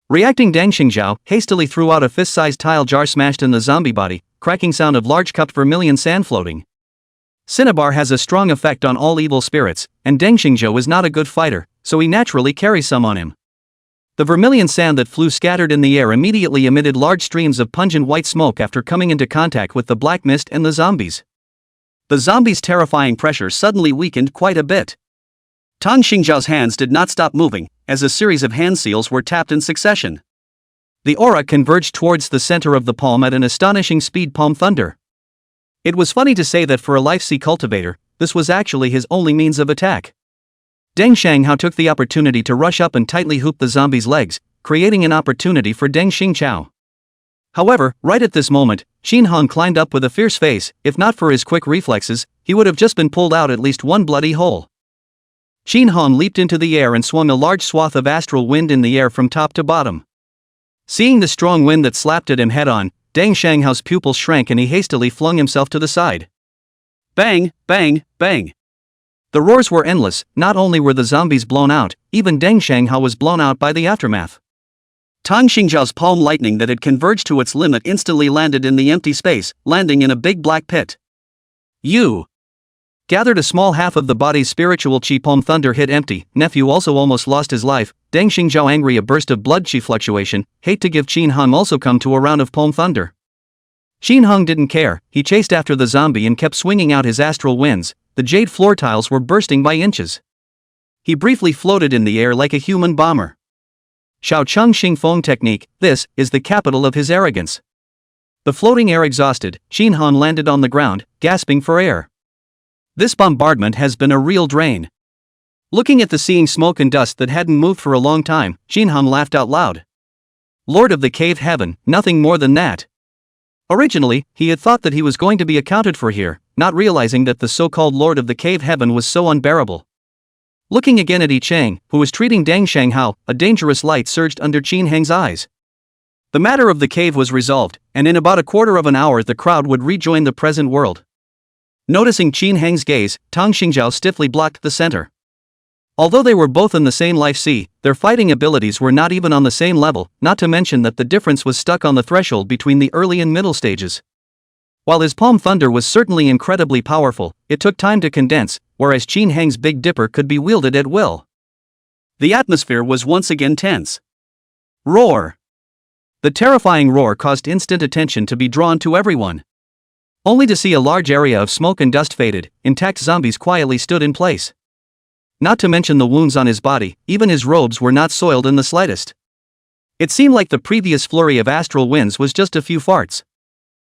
Reacting, Deng Xingzhao hastily threw out a fist-sized tile jar smashed in the zombie body, cracking sound of large cupped vermilion sand floating. Cinnabar has a strong effect on all evil spirits, and Deng Xingzhao is not a good fighter, so he naturally carries some on him. The vermilion sand that flew scattered in the air immediately emitted large streams of pungent white smoke after coming into contact with the black mist and the zombies. The zombies' terrifying pressure suddenly weakened quite a bit. Tang Xingzhao's hands did not stop moving, as a series of hand seals were tapped in succession. The aura converged towards the center of the palm at an astonishing speed. Palm thunder. It was funny to say that for a life-sea cultivator, this was actually his only means of attack. Deng Shanghao took the opportunity to rush up and tightly hoop the zombie's legs, creating an opportunity for Deng Xingchao. However, right at this moment, Qin Hong climbed up with a fierce face. If not for his quick reflexes, he would have just been pulled out at least one bloody hole. Qin Hong leaped into the air and swung a large swath of astral wind in the air from top to bottom. Seeing the strong wind that slapped at him head-on, Deng Shanghao's pupils shrank and he hastily flung himself to the side. Bang, bang, bang. The roars were endless. Not only were the zombies blown out, even Deng Shanghao was blown out by the aftermath. Tang Xingzhao's palm lightning that had converged to its limit instantly landed in the empty space, landing in a big black pit. You gathered a small half of the body's spiritual chi. Palm thunder hit empty. Nephew also almost lost his life. Deng Xingzhao angry, a burst of blood chi fluctuation. Hate to give Qin Hong also come to a round of palm thunder. Qin Hong didn't care. He chased after the zombie and kept swinging out his astral winds. The jade floor tiles were bursting by inches. He briefly floated in the air like a human bomber. Shao Cheng Xing Feng technique. This is the capital of his arrogance. The floating air exhausted, Qin Hong landed on the ground, gasping for air. This bombardment has been a real drain. Looking at the seeing smoke and dust that hadn't moved for a long time, Qin Hong laughed out loud. Lord of the Cave Heaven, nothing more than that. Originally, he had thought that he was going to be accounted for here, not realizing that the so-called Lord of the Cave Heaven was so unbearable. Looking again at He Qing, who was treating Deng Shanghao, a dangerous light surged under Qin Heng's eyes. The matter of the cave was resolved, and in about a quarter of an hour the crowd would rejoin the present world. Noticing Qin Heng's gaze, Tang Xingzhao stiffly blocked the center. Although they were both in the same life sea, their fighting abilities were not even on the same level, not to mention that the difference was stuck on the threshold between the early and middle stages. While his palm thunder was certainly incredibly powerful, it took time to condense, whereas Qin Heng's Big Dipper could be wielded at will. The atmosphere was once again tense. Roar! The terrifying roar caused instant attention to be drawn to everyone. Only to see a large area of smoke and dust faded, intact zombies quietly stood in place. Not to mention the wounds on his body, even his robes were not soiled in the slightest. It seemed like the previous flurry of astral winds was just a few farts.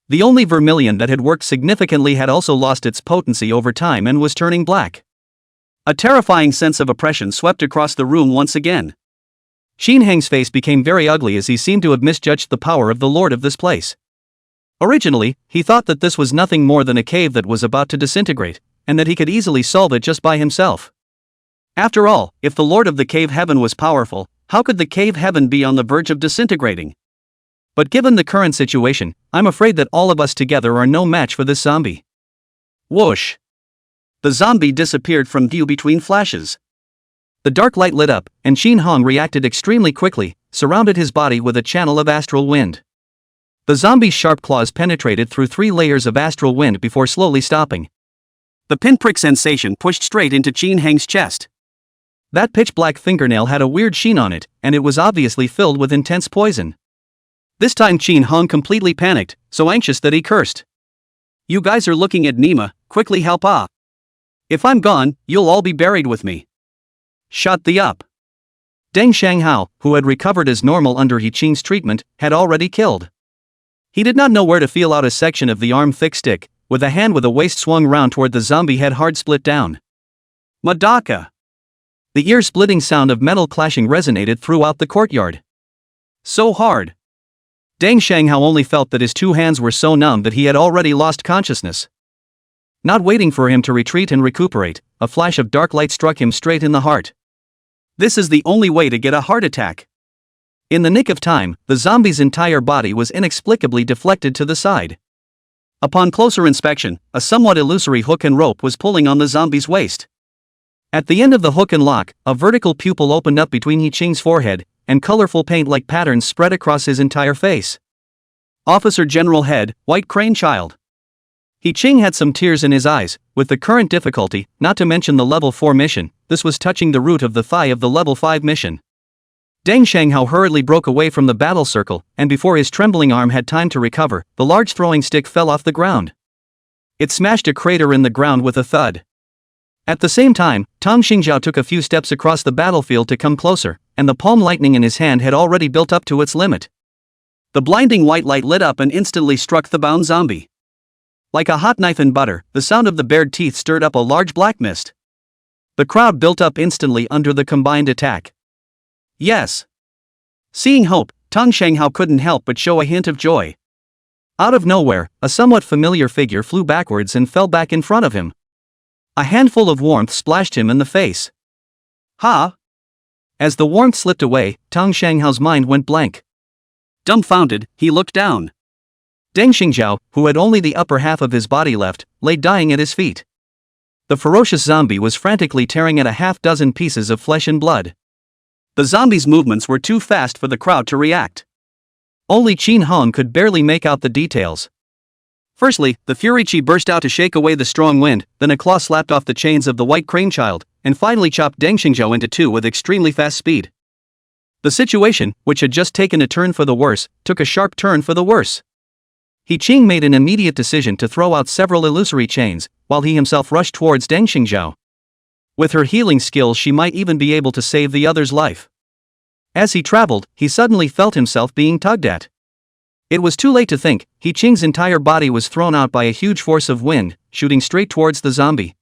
The only vermilion that had worked significantly had also lost its potency over time and was turning black. A terrifying sense of oppression swept across the room once again. Qin Heng's face became very ugly as he seemed to have misjudged the power of the lord of this place. Originally, he thought that this was nothing more than a cave that was about to disintegrate, and that he could easily solve it just by himself. After all, if the Lord of the Cave Heaven was powerful, how could the Cave Heaven be on the verge of disintegrating? But given the current situation, I'm afraid that all of us together are no match for this zombie. Whoosh! The zombie disappeared from view between flashes. The dark light lit up, and Qin Hong reacted extremely quickly, surrounded his body with a channel of astral wind. The zombie's sharp claws penetrated through 3 layers of astral wind before slowly stopping. The pinprick sensation pushed straight into Qin Heng's chest. That pitch-black fingernail had a weird sheen on it, and it was obviously filled with intense poison. This time Qin Hong completely panicked, so anxious that he cursed. "You guys are looking at Nima, quickly help ah. If I'm gone, you'll all be buried with me. Shut the up." Deng Shanghao, who had recovered as normal under He Qing's treatment, had already killed. He did not know where to feel out a section of the arm thick stick, with a hand with a waist swung round toward the zombie head hard split down. Madaka! The ear-splitting sound of metal clashing resonated throughout the courtyard. So hard. Deng Shanghao only felt that his two hands were so numb that he had already lost consciousness. Not waiting for him to retreat and recuperate, a flash of dark light struck him straight in the heart. This is the only way to get a heart attack. In the nick of time, the zombie's entire body was inexplicably deflected to the side. Upon closer inspection, a somewhat illusory hook and rope was pulling on the zombie's waist. At the end of the hook and lock, a vertical pupil opened up between He Qing's forehead, and colorful paint-like patterns spread across his entire face. Officer General Head, White Crane Child. He Qing had some tears in his eyes. With the current difficulty, not to mention the level 4 mission, this was touching the root of the thigh of the level 5 mission. Deng Shanghao hurriedly broke away from the battle circle, and before his trembling arm had time to recover, the large throwing stick fell off the ground. It smashed a crater in the ground with a thud. At the same time, Tang Xingjiao took a few steps across the battlefield to come closer, and the palm lightning in his hand had already built up to its limit. The blinding white light lit up and instantly struck the bound zombie. Like a hot knife in butter, the sound of the bared teeth stirred up a large black mist. The crowd built up instantly under the combined attack. Yes. Seeing hope, Tang Shanghao couldn't help but show a hint of joy. Out of nowhere, a somewhat familiar figure flew backwards and fell back in front of him. A handful of warmth splashed him in the face. Ha! As the warmth slipped away, Tang Shanghao's mind went blank. Dumbfounded, he looked down. Deng Xingjiao, who had only the upper half of his body left, lay dying at his feet. The ferocious zombie was frantically tearing at a half-dozen pieces of flesh and blood. The zombie's movements were too fast for the crowd to react. Only Qin Hong could barely make out the details. Firstly, the Fury Chi burst out to shake away the strong wind, then a claw slapped off the chains of the White Crane Child, and finally chopped Deng Xingjiao into two with extremely fast speed. The situation, which had just taken a turn for the worse, took a sharp turn for the worse. He Qing made an immediate decision to throw out several illusory chains, while he himself rushed towards Deng Xingjiao. With her healing skills she might even be able to save the other's life. As he traveled, he suddenly felt himself being tugged at. It was too late to think. He Qing's entire body was thrown out by a huge force of wind, shooting straight towards the zombie.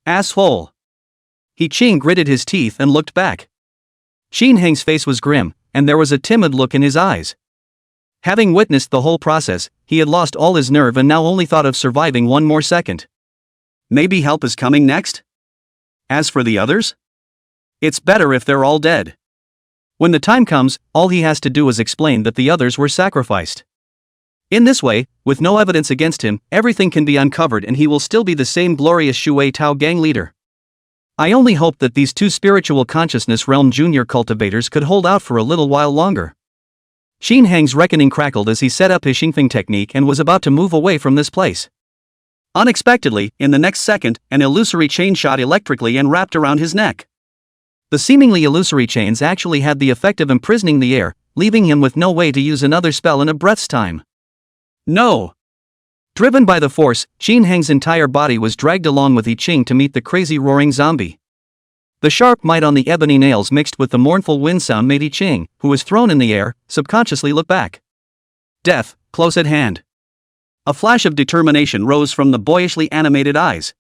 Asshole! He Qing gritted his teeth and looked back. Qin Heng's face was grim, and there was a timid look in his eyes. Having witnessed the whole process, he had lost all his nerve and now only thought of surviving one more second. Maybe help is coming next? As for the others? It's better if they're all dead. When the time comes, all he has to do is explain that the others were sacrificed. In this way, with no evidence against him, everything can be uncovered and he will still be the same glorious Shui Tao gang leader. I only hope that these two spiritual consciousness realm junior cultivators could hold out for a little while longer. Qin Heng's reckoning crackled as he set up his Xingfeng technique and was about to move away from this place. Unexpectedly, in the next second, an illusory chain shot electrically and wrapped around his neck. The seemingly illusory chains actually had the effect of imprisoning the air, leaving him with no way to use another spell in a breath's time. No! Driven by the force, Qin Heng's entire body was dragged along with He Qing to meet the crazy roaring zombie. The sharp might on the ebony nails mixed with the mournful wind sound made He Qing, who was thrown in the air, subconsciously look back. Death, close at hand. A flash of determination rose from the boyishly animated eyes.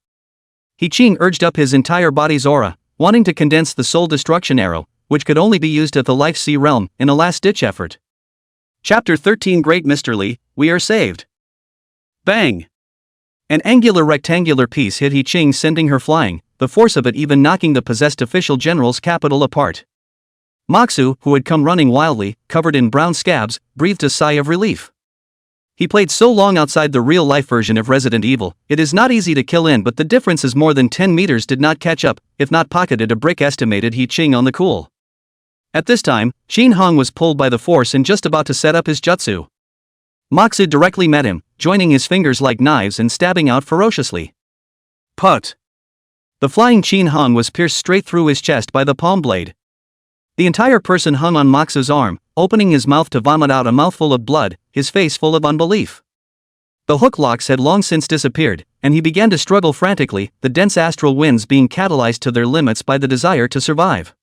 He Qing urged up his entire body's aura, wanting to condense the soul destruction arrow, which could only be used at the Life Sea realm, in a last-ditch effort. Chapter 13 Great Mr. Li, we are saved. Bang! An angular rectangular piece hit He Qing, sending her flying, the force of it even knocking the possessed official general's capital apart. Moxu, who had come running wildly, covered in brown scabs, breathed a sigh of relief. He played so long outside the real-life version of Resident Evil, it is not easy to kill in, but the difference is more than 10 meters did not catch up, if not pocketed a brick, estimated He Qing on the cool. At this time, Qin Hong was pulled by the force and just about to set up his jutsu. Moxu directly met him, joining his fingers like knives and stabbing out ferociously. Put! The flying Qin Hung was pierced straight through his chest by the palm blade. The entire person hung on Moxu's arm, opening his mouth to vomit out a mouthful of blood, his face full of unbelief. The hook locks had long since disappeared, and he began to struggle frantically, the dense astral winds being catalyzed to their limits by the desire to survive.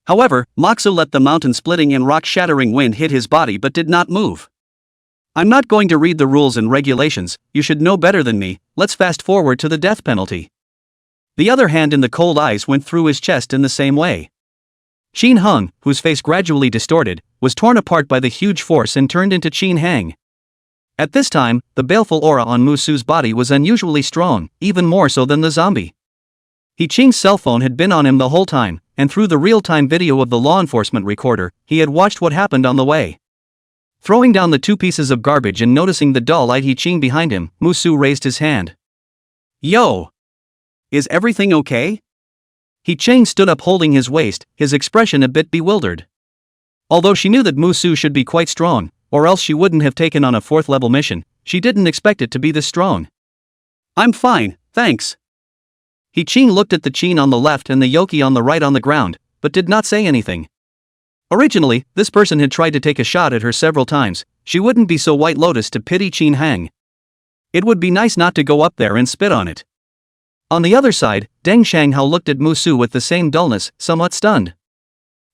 However, Moxu let the mountain-splitting and rock-shattering wind hit his body but did not move. I'm not going to read the rules and regulations, you should know better than me, let's fast forward to the death penalty. The other hand in the cold ice went through his chest in the same way. Qin Hung, whose face gradually distorted, was torn apart by the huge force and turned into Qin Hang. At this time, the baleful aura on Musu's body was unusually strong, even more so than the zombie. He Qing's cell phone had been on him the whole time, and through the real-time video of the law enforcement recorder, he had watched what happened on the way. Throwing down the 2 pieces of garbage and noticing the dull-eyed He Qing behind him, Musu raised his hand. Yo! Is everything okay? He Qing stood up holding his waist, his expression a bit bewildered. Although she knew that Musu should be quite strong, or else she wouldn't have taken on a 4th-level mission, she didn't expect it to be this strong. I'm fine, thanks. He Qing looked at the Qin on the left and the Yoki on the right on the ground, but did not say anything. Originally, this person had tried to take a shot at her several times, she wouldn't be so White Lotus to pity Qin Hang. It would be nice not to go up there and spit on it. On the other side, Deng Shanghao looked at Musu with the same dullness, somewhat stunned.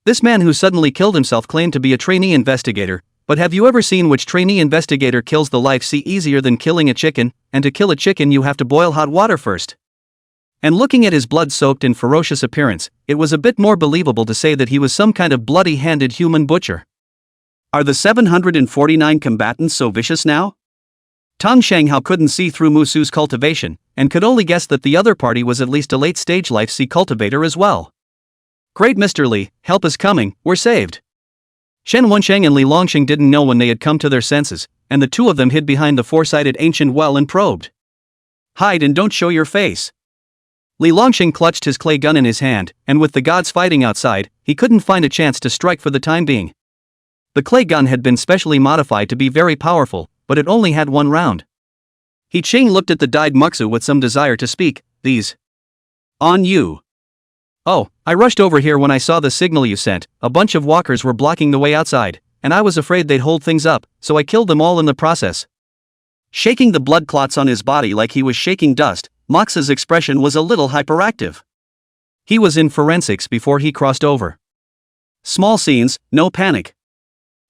This man who suddenly killed himself claimed to be a trainee investigator, but have you ever seen which trainee investigator kills the life sea easier than killing a chicken, and to kill a chicken you have to boil hot water first? And looking at his blood-soaked and ferocious appearance, it was a bit more believable to say that he was some kind of bloody-handed human butcher. Are the 749 combatants so vicious now? Tang Shanghao couldn't see through Musu's cultivation, and could only guess that the other party was at least a late-stage life sea cultivator as well. Great Mr. Li, help is coming, we're saved. Shen Wensheng and Li Longsheng didn't know when they had come to their senses, and the 2 of them hid behind the 4-sided ancient well and probed. Hide and don't show your face. Li Longsheng clutched his clay gun in his hand, and with the gods fighting outside, he couldn't find a chance to strike for the time being. The clay gun had been specially modified to be very powerful, but it only had 1 round. He Qing looked at the dyed Muxu with some desire to speak, these. On you. Oh, I rushed over here when I saw the signal you sent, a bunch of walkers were blocking the way outside, and I was afraid they'd hold things up, so I killed them all in the process. Shaking the blood clots on his body like he was shaking dust, Mox's expression was a little hyperactive. He was in forensics before he crossed over. Small scenes, no panic.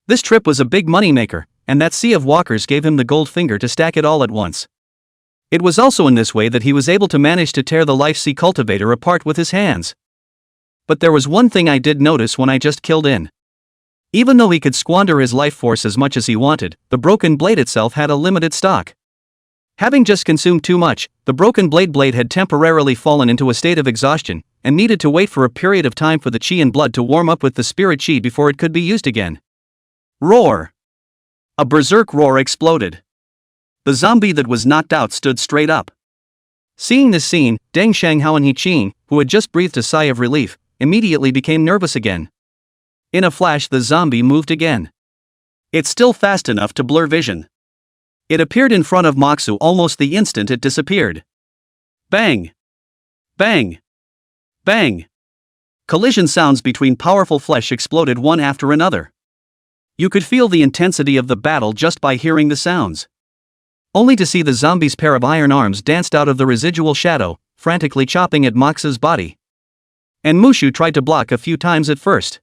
This trip was a big moneymaker, and that sea of walkers gave him the gold finger to stack it all at once. It was also in this way that he was able to manage to tear the life sea cultivator apart with his hands. But there was one thing I did notice when I just killed in. Even though he could squander his life force as much as he wanted, the broken blade itself had a limited stock. Having just consumed too much, the broken blade had temporarily fallen into a state of exhaustion, and needed to wait for a period of time for the chi and blood to warm up with the spirit chi before it could be used again. Roar! A berserk roar exploded. The zombie that was knocked out stood straight up. Seeing this scene, Deng Shanghao and He Qing, who had just breathed a sigh of relief, immediately became nervous again. In a flash the zombie moved again. It's still fast enough to blur vision. It appeared in front of Moxu almost the instant it disappeared. Bang! Bang! Bang! Collision sounds between powerful flesh exploded one after another. You could feel the intensity of the battle just by hearing the sounds. Only to see the zombie's pair of iron arms danced out of the residual shadow, frantically chopping at Mox's body. And Mushu tried to block a few times at first.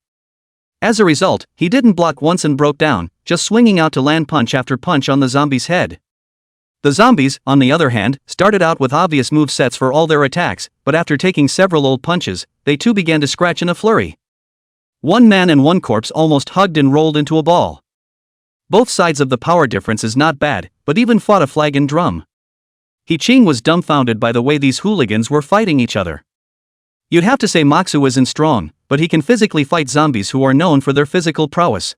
As a result, he didn't block once and broke down, just swinging out to land punch after punch on the zombie's head. The zombies, on the other hand, started out with obvious movesets for all their attacks, but after taking several old punches, they too began to scratch in a flurry. One man and one corpse almost hugged and rolled into a ball. Both sides of the power difference is not bad, but even fought a flag and drum. He Qing was dumbfounded by the way these hooligans were fighting each other. You'd have to say Moxu isn't strong, but he can physically fight zombies who are known for their physical prowess.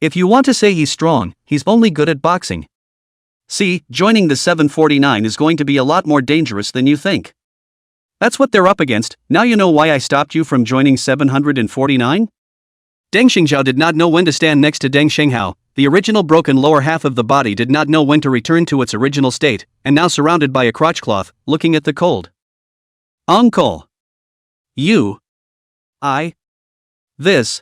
If you want to say he's strong, he's only good at boxing. See, joining the 749 is going to be a lot more dangerous than you think. That's what they're up against. Now you know why I stopped you from joining 749? Deng Xingzhao did not know when to stand next to Deng Shenghao. The original broken lower half of the body did not know when to return to its original state, and now surrounded by a crotchcloth, looking at the cold. Uncle. You. I. This.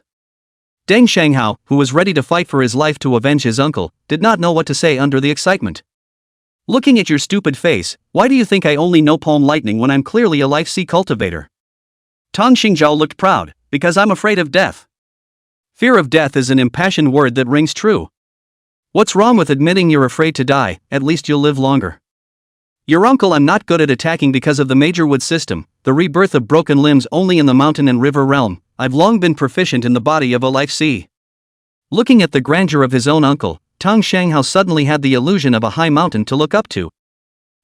Deng Shanghao, who was ready to fight for his life to avenge his uncle, did not know what to say under the excitement. Looking at your stupid face, why do you think I only know palm lightning when I'm clearly a life sea cultivator? Tang Xingzhao looked proud, because I'm afraid of death. Fear of death is an impassioned word that rings true. What's wrong with admitting you're afraid to die? At least you'll live longer. Your uncle I'm not good at attacking because of the major wood system, the rebirth of broken limbs only in the mountain and river realm. I've long been proficient in the body of a life sea. Looking at the grandeur of his own uncle, Tang Shanghao suddenly had the illusion of a high mountain to look up to.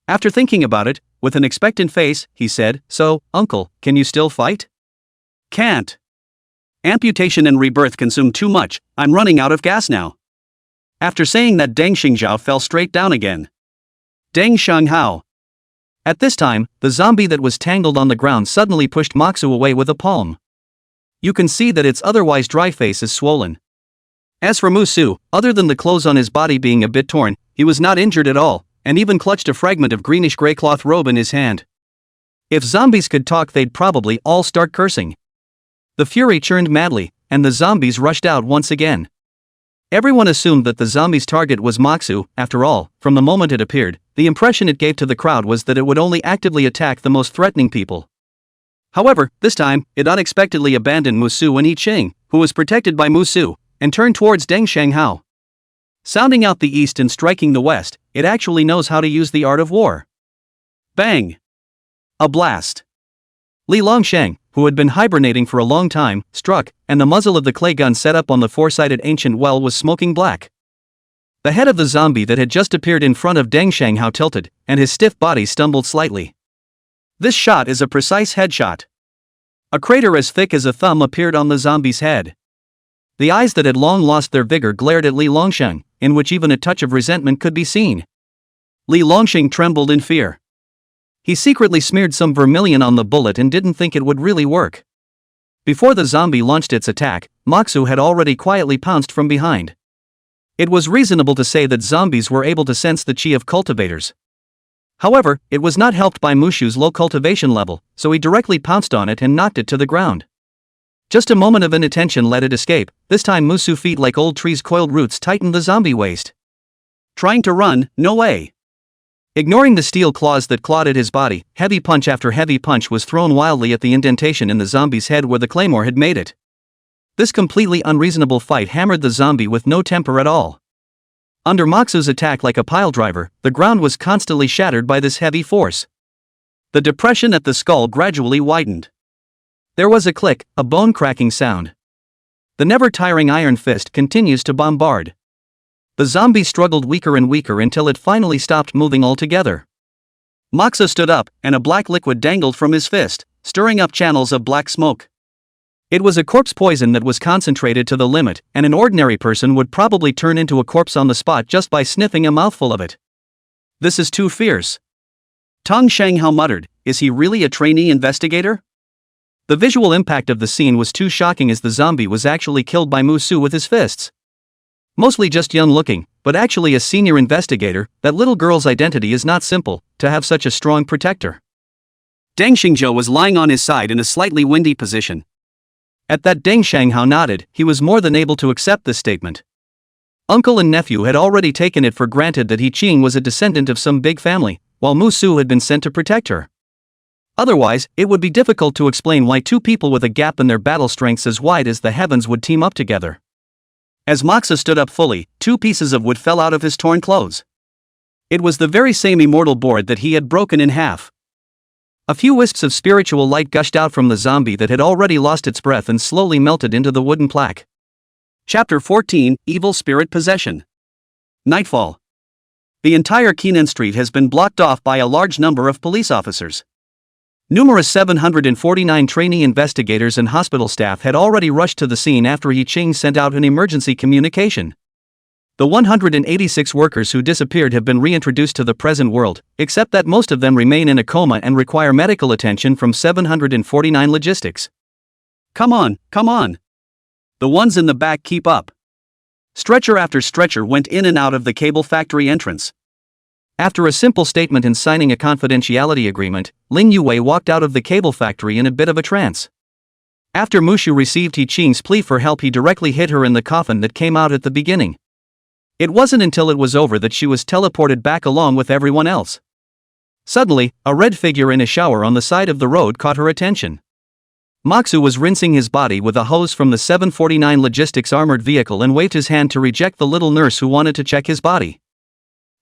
After thinking about it, with an expectant face, he said, "So, uncle, can you still fight?" "Can't. Amputation and rebirth consume too much, I'm running out of gas now." After saying that, Deng Xingzhao fell straight down again. Deng Shanghao. At this time, the zombie that was tangled on the ground suddenly pushed Moxu away with a palm. You can see that its otherwise dry face is swollen. As for Musu, other than the clothes on his body being a bit torn, he was not injured at all, and even clutched a fragment of greenish-gray cloth robe in his hand. If zombies could talk, they'd probably all start cursing. The fury churned madly, and the zombies rushed out once again. Everyone assumed that the zombie's target was Moxu. After all, from the moment it appeared, the impression it gave to the crowd was that it would only actively attack the most threatening people. However, this time, it unexpectedly abandoned Musu and He Qing, who was protected by Musu, and turned towards Deng Shanghao. Sounding out the east and striking the west, it actually knows how to use the art of war. Bang! A blast. Li Longsheng, who had been hibernating for a long time, struck, and the muzzle of the clay gun set up on the four-sided ancient well was smoking black. The head of the zombie that had just appeared in front of Deng Shanghao tilted, and his stiff body stumbled slightly. This shot is a precise headshot. A crater as thick as a thumb appeared on the zombie's head. The eyes that had long lost their vigor glared at Li Longsheng, in which even a touch of resentment could be seen. Li Longsheng trembled in fear. He secretly smeared some vermilion on the bullet and didn't think it would really work. Before the zombie launched its attack, Moxu had already quietly pounced from behind. It was reasonable to say that zombies were able to sense the chi of cultivators. However, it was not helped by Mushu's low cultivation level, so he directly pounced on it and knocked it to the ground. Just a moment of inattention let it escape. This time Musu's feet like old trees' coiled roots tightened the zombie waist. Trying to run? No way. Ignoring the steel claws that clawed at his body, heavy punch after heavy punch was thrown wildly at the indentation in the zombie's head where the claymore had made it. This completely unreasonable fight hammered the zombie with no temper at all. Under Moxu's attack like a piledriver, the ground was constantly shattered by this heavy force. The depression at the skull gradually widened. There was a click, a bone-cracking sound. The never-tiring iron fist continues to bombard. The zombie struggled weaker and weaker until it finally stopped moving altogether. Moxu stood up, and a black liquid dangled from his fist, stirring up channels of black smoke. It was a corpse poison that was concentrated to the limit, and an ordinary person would probably turn into a corpse on the spot just by sniffing a mouthful of it. This is too fierce. Tang Shanghao muttered, is he really a trainee investigator? The visual impact of the scene was too shocking as the zombie was actually killed by Musu with his fists. Mostly just young looking, but actually a senior investigator. That little girl's identity is not simple, to have such a strong protector. Deng Xingzhou was lying on his side in a slightly windy position. At that, Deng Shanghao nodded. He was more than able to accept this statement. Uncle and nephew had already taken it for granted that He Qing was a descendant of some big family, while Musu had been sent to protect her. Otherwise, it would be difficult to explain why two people with a gap in their battle strengths as wide as the heavens would team up together. As Moxu stood up fully, two pieces of wood fell out of his torn clothes. It was the very same immortal board that he had broken in half. A few wisps of spiritual light gushed out from the zombie that had already lost its breath and slowly melted into the wooden plaque. Chapter 14, Evil Spirit Possession. Nightfall. The entire Qinan Street has been blocked off by a large number of police officers. Numerous 749 trainee investigators and hospital staff had already rushed to the scene after He Qing sent out an emergency communication. The 186 workers who disappeared have been reintroduced to the present world, except that most of them remain in a coma and require medical attention from 749 logistics. Come on, come on. The ones in the back keep up. Stretcher after stretcher went in and out of the cable factory entrance. After a simple statement and signing a confidentiality agreement, Lin Yuwei walked out of the cable factory in a bit of a trance. After Mushu received He Qing's plea for help, he directly hit her in the coffin that came out at the beginning. It wasn't until it was over that she was teleported back along with everyone else. Suddenly, a red figure in a shower on the side of the road caught her attention. Moxu was rinsing his body with a hose from the 749 logistics armored vehicle and waved his hand to reject the little nurse who wanted to check his body.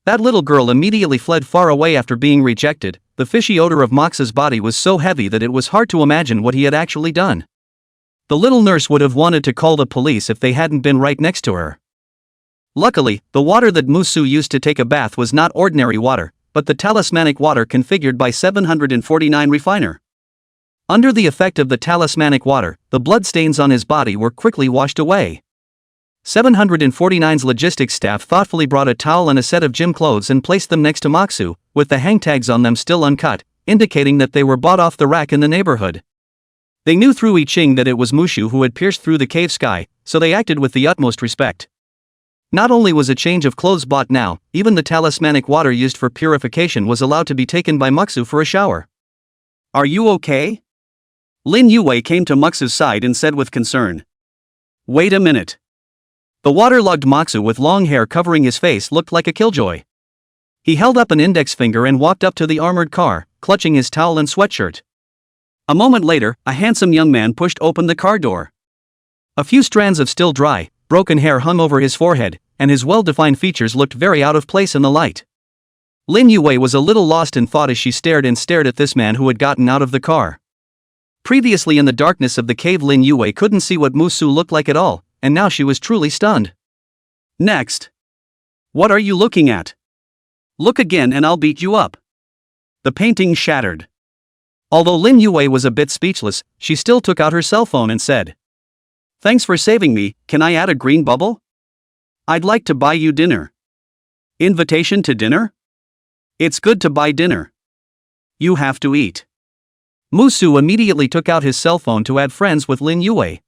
That little girl immediately fled far away after being rejected. The fishy odor of Mox's body was so heavy that it was hard to imagine what he had actually done. The little nurse would have wanted to call the police if they hadn't been right next to her. Luckily, the water that Mushu used to take a bath was not ordinary water, but the talismanic water configured by 749 refiner. Under the effect of the talismanic water, the bloodstains on his body were quickly washed away. 749's logistics staff thoughtfully brought a towel and a set of gym clothes and placed them next to Moxu, with the hang tags on them still uncut, indicating that they were bought off the rack in the neighborhood. They knew through He Qing that it was Mushu who had pierced through the cave sky, so they acted with the utmost respect. Not only was a change of clothes bought now, even the talismanic water used for purification was allowed to be taken by Moxu for a shower. "Are you okay?" Lin Yuwei came to Moxu's side and said with concern. "Wait a minute." The waterlogged Moxu with long hair covering his face looked like a killjoy. He held up an index finger and walked up to the armored car, clutching his towel and sweatshirt. A moment later, a handsome young man pushed open the car door. A few strands of still dry, broken hair hung over his forehead, and his well-defined features looked very out of place in the light. Lin Yuwei was a little lost in thought as she stared at this man who had gotten out of the car. Previously in the darkness of the cave, Lin Yuwei couldn't see what Mushu looked like at all, and now she was truly stunned. "Next. What are you looking at? Look again and I'll beat you up." The painting shattered. Although Lin Yuwei was a bit speechless, she still took out her cell phone and said, "Thanks for saving me, can I add a green bubble? I'd like to buy you dinner." "Invitation to dinner? It's good to buy dinner. You have to eat." Mushu immediately took out his cell phone to add friends with Lin Yuwei.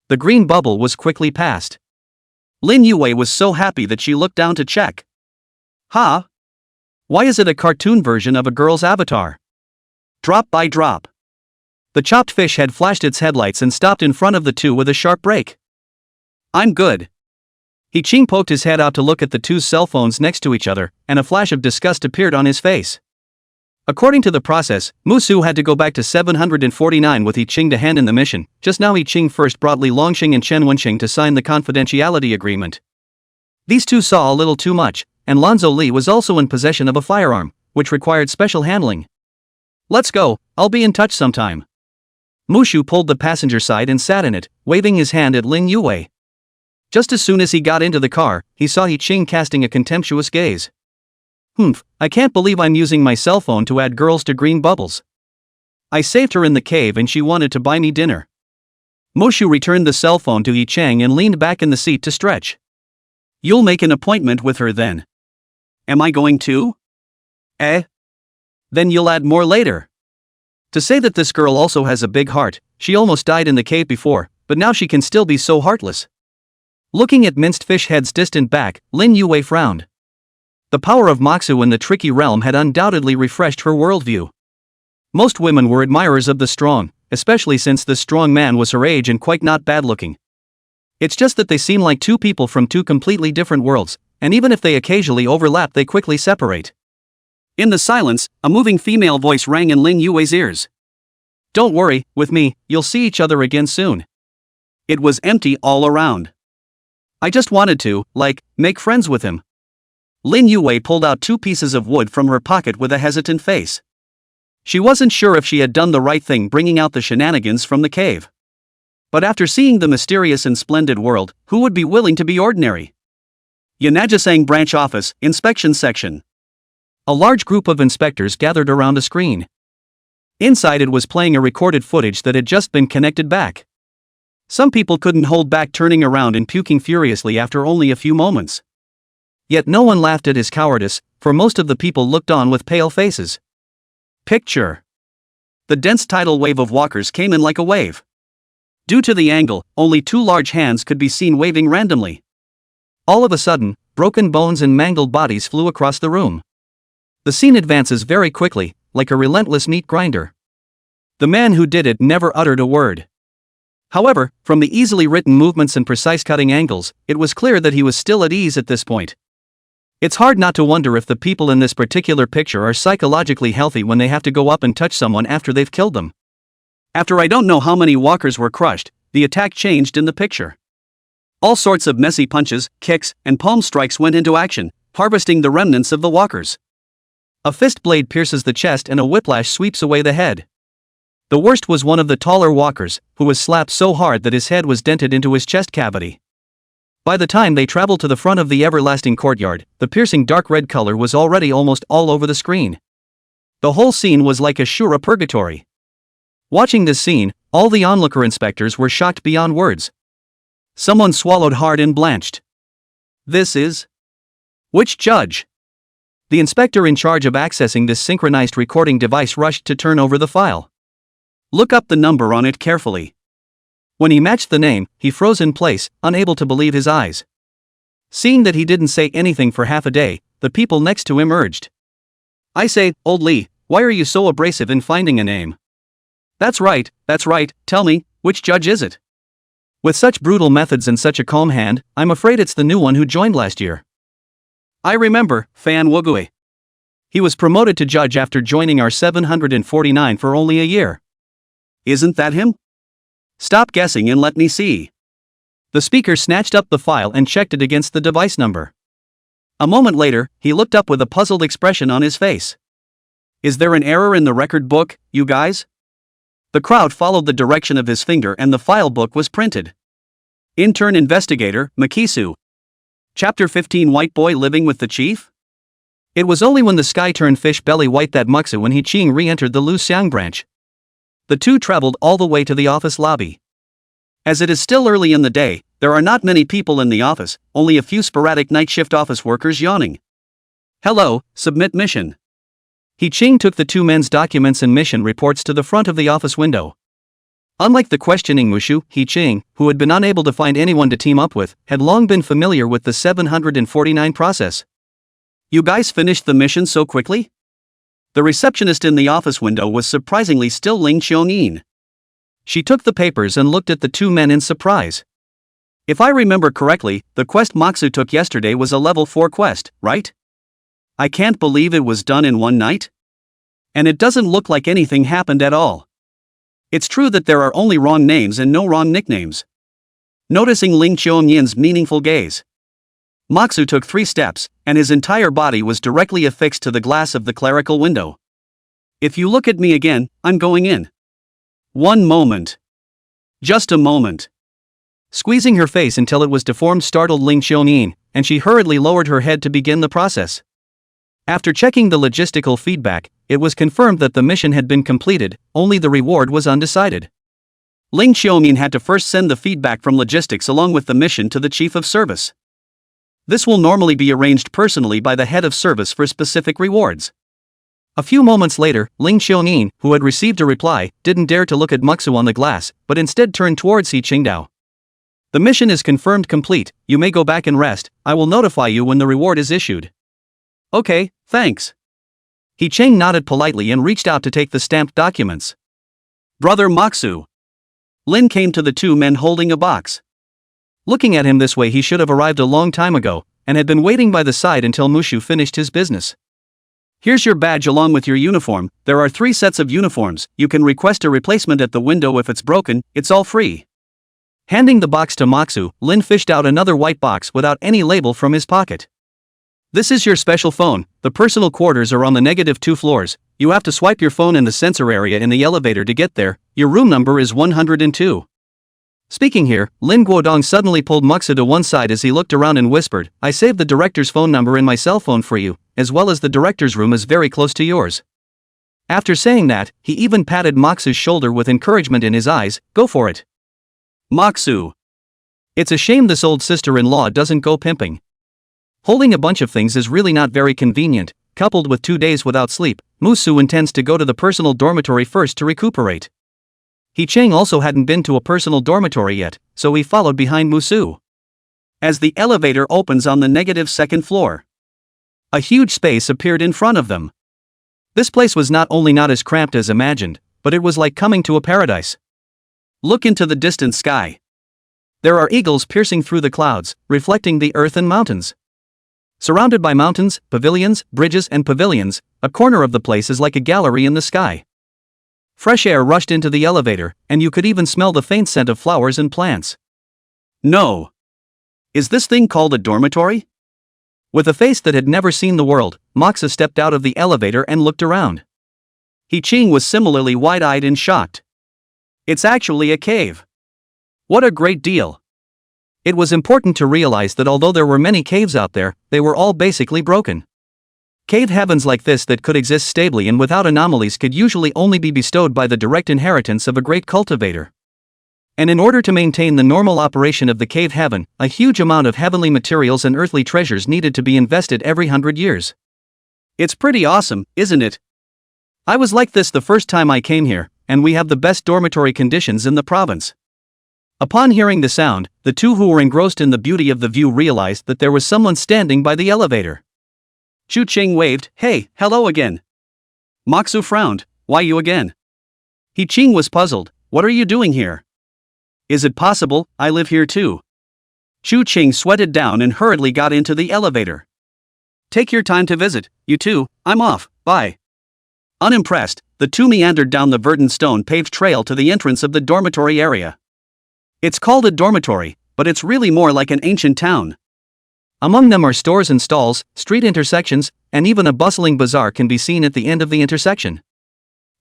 The green bubble was quickly passed. Lin Yuwei was so happy that she looked down to check. "Huh? Why is it a cartoon version of a girl's avatar? Drop by drop." The chopped fish had flashed its headlights and stopped in front of the two with a sharp brake. "I'm good." He Qing poked his head out to look at the two cell phones next to each other, and a flash of disgust appeared on his face. According to the process, Mushu had to go back to 749 with He Qing to hand in the mission. Just now He Qing first brought Li Longxing and Chen Wenxing to sign the confidentiality agreement. These two saw a little too much, and Lanzo Li was also in possession of a firearm, which required special handling. "Let's go, I'll be in touch sometime." Mushu pulled the passenger side and sat in it, waving his hand at Lin Yuwei. Just as soon as he got into the car, he saw He Qing casting a contemptuous gaze. "Humph, I can't believe I'm using my cell phone to add girls to green bubbles. I saved her in the cave and she wanted to buy me dinner." Mushu returned the cell phone to He Qing and leaned back in the seat to stretch. "You'll make an appointment with her then." "Am I going to?" "Eh? Then you'll add more later." To say that this girl also has a big heart, she almost died in the cave before, but now she can still be so heartless. Looking at minced fish heads distant back, Lin Yuwei frowned. The power of Moxu in the tricky realm had undoubtedly refreshed her worldview. Most women were admirers of the strong, especially since this strong man was her age and quite not bad looking. It's just that they seem like two people from two completely different worlds, and even if they occasionally overlap they quickly separate. In the silence, a moving female voice rang in Lin Yuwei's ears. "Don't worry, with me, you'll see each other again soon." It was empty all around. "I just wanted to, make friends with him." Lin Yuwei pulled out two pieces of wood from her pocket with a hesitant face. She wasn't sure if she had done the right thing bringing out the shenanigans from the cave. But after seeing the mysterious and splendid world, who would be willing to be ordinary? Yanajisang Branch Office, Inspection Section. A large group of inspectors gathered around a screen. Inside it was playing a recorded footage that had just been connected back. Some people couldn't hold back turning around and puking furiously after only a few moments. Yet no one laughed at his cowardice, for most of the people looked on with pale faces. Picture. The dense tidal wave of walkers came in like a wave. Due to the angle, only two large hands could be seen waving randomly. All of a sudden, broken bones and mangled bodies flew across the room. The scene advances very quickly, like a relentless meat grinder. The man who did it never uttered a word. However, from the easily written movements and precise cutting angles, it was clear that he was still at ease at this point. It's hard not to wonder if the people in this particular picture are psychologically healthy when they have to go up and touch someone after they've killed them. After I don't know how many walkers were crushed, the attack changed in the picture. All sorts of messy punches, kicks, and palm strikes went into action, harvesting the remnants of the walkers. A fist blade pierces the chest and a whiplash sweeps away the head. The worst was one of the taller walkers, who was slapped so hard that his head was dented into his chest cavity. By the time they traveled to the front of the everlasting courtyard, the piercing dark red color was already almost all over the screen. The whole scene was like a Shura purgatory. Watching this scene, all the onlooker inspectors were shocked beyond words. Someone swallowed hard and blanched. This is... which judge? The inspector in charge of accessing this synchronized recording device rushed to turn over the file. Look up the number on it carefully. When he matched the name, he froze in place, unable to believe his eyes. Seeing that he didn't say anything for half a day, the people next to him urged. I say, old Lee, why are you so abrasive in finding a name? That's right, tell me, which judge is it? With such brutal methods and such a calm hand, I'm afraid it's the new one who joined last year. I remember, Fan Wugui. He was promoted to judge after joining our 749 for only a year. Isn't that him? Stop guessing and let me see. The speaker snatched up the file and checked it against the device number. A moment later, he looked up with a puzzled expression on his face. Is there an error in the record book, you guys? The crowd followed the direction of his finger and the file book was printed. Intern Investigator, Makisu. Chapter 15 White Boy Living with the Chief? It was only when the sky turned fish belly white that Muxu and He Qing re-entered the Lu Xiang branch. The two traveled all the way to the office lobby. As it is still early in the day, there are not many people in the office, only a few sporadic night shift office workers yawning. Hello, submit mission. He Qing took the two men's documents and mission reports to the front of the office window. Unlike the questioning Mushu, He Qing, who had been unable to find anyone to team up with, had long been familiar with the 749 process. You guys finished the mission so quickly? The receptionist in the office window was surprisingly still Ling Xiongyin. She took the papers and looked at the two men in surprise. If I remember correctly, the quest Moxu took yesterday was a level 4 quest, right? I can't believe it was done in one night. And it doesn't look like anything happened at all. It's true that there are only wrong names and no wrong nicknames. Noticing Ling Xionyin's meaningful gaze, Moxu took 3 steps, and his entire body was directly affixed to the glass of the clerical window. If you look at me again, I'm going in. One moment. Just a moment. Squeezing her face until it was deformed startled Ling Xiongyin, and she hurriedly lowered her head to begin the process. After checking the logistical feedback, it was confirmed that the mission had been completed, only the reward was undecided. Ling Xiongyin had to first send the feedback from logistics along with the mission to the chief of service. This will normally be arranged personally by the head of service for specific rewards. A few moments later, Ling Xiongyin, who had received a reply, didn't dare to look at Muxu on the glass, but instead turned towards He Qingdao. The mission is confirmed complete, you may go back and rest, I will notify you when the reward is issued. Okay, thanks. He Qing nodded politely and reached out to take the stamped documents. Brother Moxu. Lin came to the two men holding a box. Looking at him this way, he should have arrived a long time ago, and had been waiting by the side until Mushu finished his business. Here's your badge along with your uniform, there are 3 sets of uniforms, you can request a replacement at the window if it's broken, it's all free. Handing the box to Moxu, Lin fished out another white box without any label from his pocket. This is your special phone, the personal quarters are on the -2 floors, you have to swipe your phone in the sensor area in the elevator to get there, your room number is 102. Speaking here, Lin Guodong suddenly pulled Muxu to one side as he looked around and whispered, I saved the director's phone number in my cell phone for you, as well as the director's room is very close to yours. After saying that, he even patted Moxu's shoulder with encouragement in his eyes, go for it. Moxu. It's a shame this old sister-in-law doesn't go pimping. Holding a bunch of things is really not very convenient, coupled with 2 days without sleep, Musu intends to go to the personal dormitory first to recuperate. He Qing also hadn't been to a personal dormitory yet, so he followed behind Musu. As the elevator opens on the -2nd floor, a huge space appeared in front of them. This place was not only not as cramped as imagined, but it was like coming to a paradise. Look into the distant sky. There are eagles piercing through the clouds, reflecting the earth and mountains. Surrounded by mountains, pavilions, bridges and pavilions, a corner of the place is like a gallery in the sky. Fresh air rushed into the elevator, and you could even smell the faint scent of flowers and plants. No. Is this thing called a dormitory? With a face that had never seen the world, Moxa stepped out of the elevator and looked around. He Qing was similarly wide-eyed and shocked. It's actually a cave. What a great deal. It was important to realize that although there were many caves out there, they were all basically broken. Cave heavens like this that could exist stably and without anomalies could usually only be bestowed by the direct inheritance of a great cultivator. And in order to maintain the normal operation of the cave heaven, a huge amount of heavenly materials and earthly treasures needed to be invested every 100 years. It's pretty awesome, isn't it? I was like this the first time I came here, and we have the best dormitory conditions in the province. Upon hearing the sound, the two who were engrossed in the beauty of the view realized that there was someone standing by the elevator. Chu Qing waved, "Hey, hello again." Moxu frowned, "Why you again?" He Qing was puzzled, "What are you doing here?" "Is it possible, I live here too?" Chu Qing sweated down and hurriedly got into the elevator. "Take your time to visit, you two, I'm off, bye." Unimpressed, the two meandered down the verdant stone-paved trail to the entrance of the dormitory area. It's called a dormitory, but it's really more like an ancient town. Among them are stores and stalls, street intersections, and even a bustling bazaar can be seen at the end of the intersection.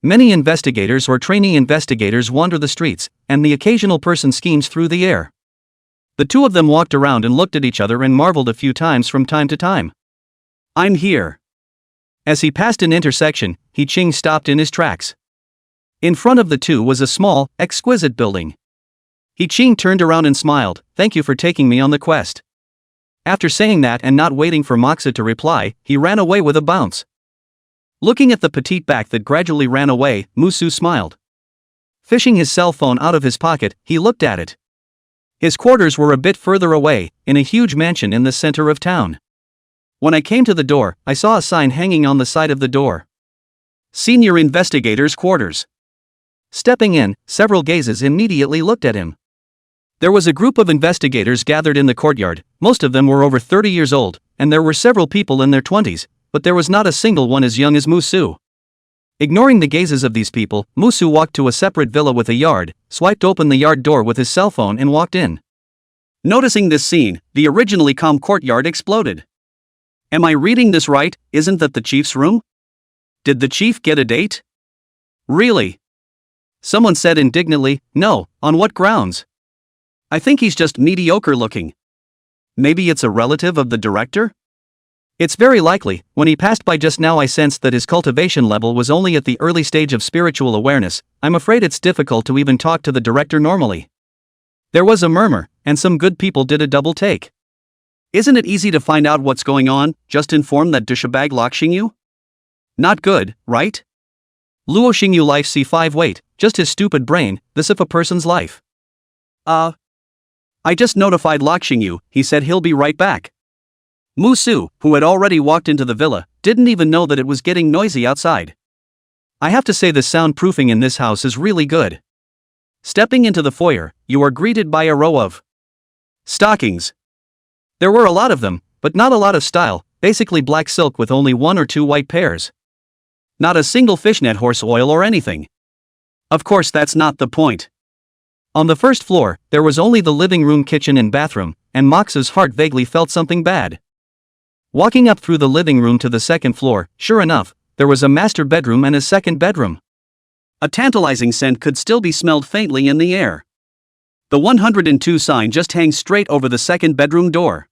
Many investigators or trainee investigators wander the streets, and the occasional person schemes through the air. The two of them walked around and looked at each other and marveled a few times from time to time. "I'm here." As he passed an intersection, He Qing stopped in his tracks. In front of the two was a small, exquisite building. He Qing turned around and smiled, "Thank you for taking me on the quest." After saying that and not waiting for Moxa to reply, he ran away with a bounce. Looking at the petite back that gradually ran away, Musu smiled. Fishing his cell phone out of his pocket, he looked at it. His quarters were a bit further away, in a huge mansion in the center of town. When I came to the door, I saw a sign hanging on the side of the door. "Senior Investigator's Quarters." Stepping in, several gazes immediately looked at him. There was a group of investigators gathered in the courtyard. Most of them were over 30 years old, and there were several people in their 20s, but there was not a single one as young as Musu. Ignoring the gazes of these people, Musu walked to a separate villa with a yard, swiped open the yard door with his cell phone and walked in. Noticing this scene, the originally calm courtyard exploded. Am I reading this right? Isn't that the chief's room? Did the chief get a date? Really? Someone said indignantly, "No, on what grounds? I think he's just mediocre looking." Maybe it's a relative of the director? It's very likely. When he passed by just now I sensed that his cultivation level was only at the early stage of spiritual awareness. I'm afraid it's difficult to even talk to the director normally. There was a murmur, and some good people did a double take. Isn't it easy to find out what's going on? Just inform that douchebag Xingyu? Not good, right? Luo Xingyu life C5 wait, just his stupid brain, this if a person's life. I just notified Xingyu, he said he'll be right back. Musu, who had already walked into the villa, didn't even know that it was getting noisy outside. I have to say the soundproofing in this house is really good. Stepping into the foyer, you are greeted by a row of stockings. There were a lot of them, but not a lot of style, basically black silk with only one or two white pairs. Not a single fishnet horse oil or anything. Of course that's not the point. On the first floor, there was only the living room, kitchen and bathroom, and Mox's heart vaguely felt something bad. Walking up through the living room to the second floor, sure enough, there was a master bedroom and a second bedroom. A tantalizing scent could still be smelled faintly in the air. The 102 sign just hangs straight over the second bedroom door.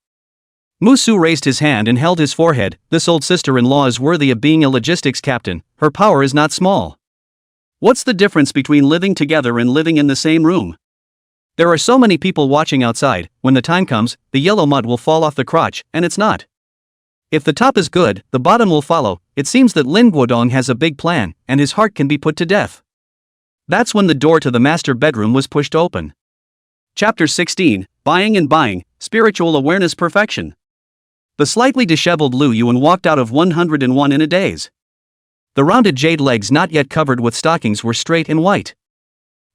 Musu raised his hand and held his forehead. This old sister-in-law is worthy of being a logistics captain, her power is not small. What's the difference between living together and living in the same room? There are so many people watching outside. When the time comes, the yellow mud will fall off the crotch, and it's not. If the top is good, the bottom will follow. It seems that Lin Guodong has a big plan, and his heart can be put to death. That's when the door to the master bedroom was pushed open. Chapter 16, Buying and Buying, Spiritual Awareness Perfection. The slightly disheveled Lu Yuan walked out of 101 in a daze. The rounded jade legs not yet covered with stockings were straight and white.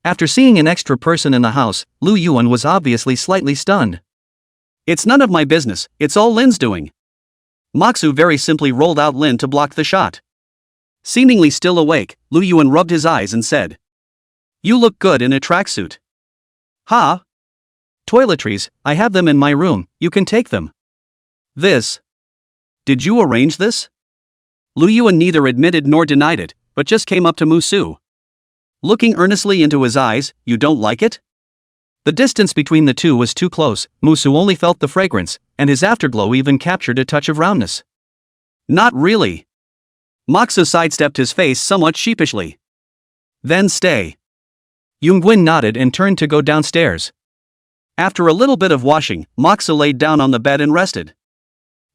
After seeing an extra person in the house, Lu Yuan was obviously slightly stunned. "It's none of my business, it's all Lin's doing." Moxu very simply rolled out Lin to block the shot. Seemingly still awake, Lu Yuan rubbed his eyes and said, "You look good in a tracksuit." "Ha? Toiletries, I have them in my room, you can take them." "This? Did you arrange this?" Lu Yuan neither admitted nor denied it, but just came up to Musu. Looking earnestly into his eyes, "You don't like it?" The distance between the two was too close, Musu only felt the fragrance, and his afterglow even captured a touch of roundness. "Not really." Moxu sidestepped his face somewhat sheepishly. "Then stay." Yunguin nodded and turned to go downstairs. After a little bit of washing, Moxu laid down on the bed and rested.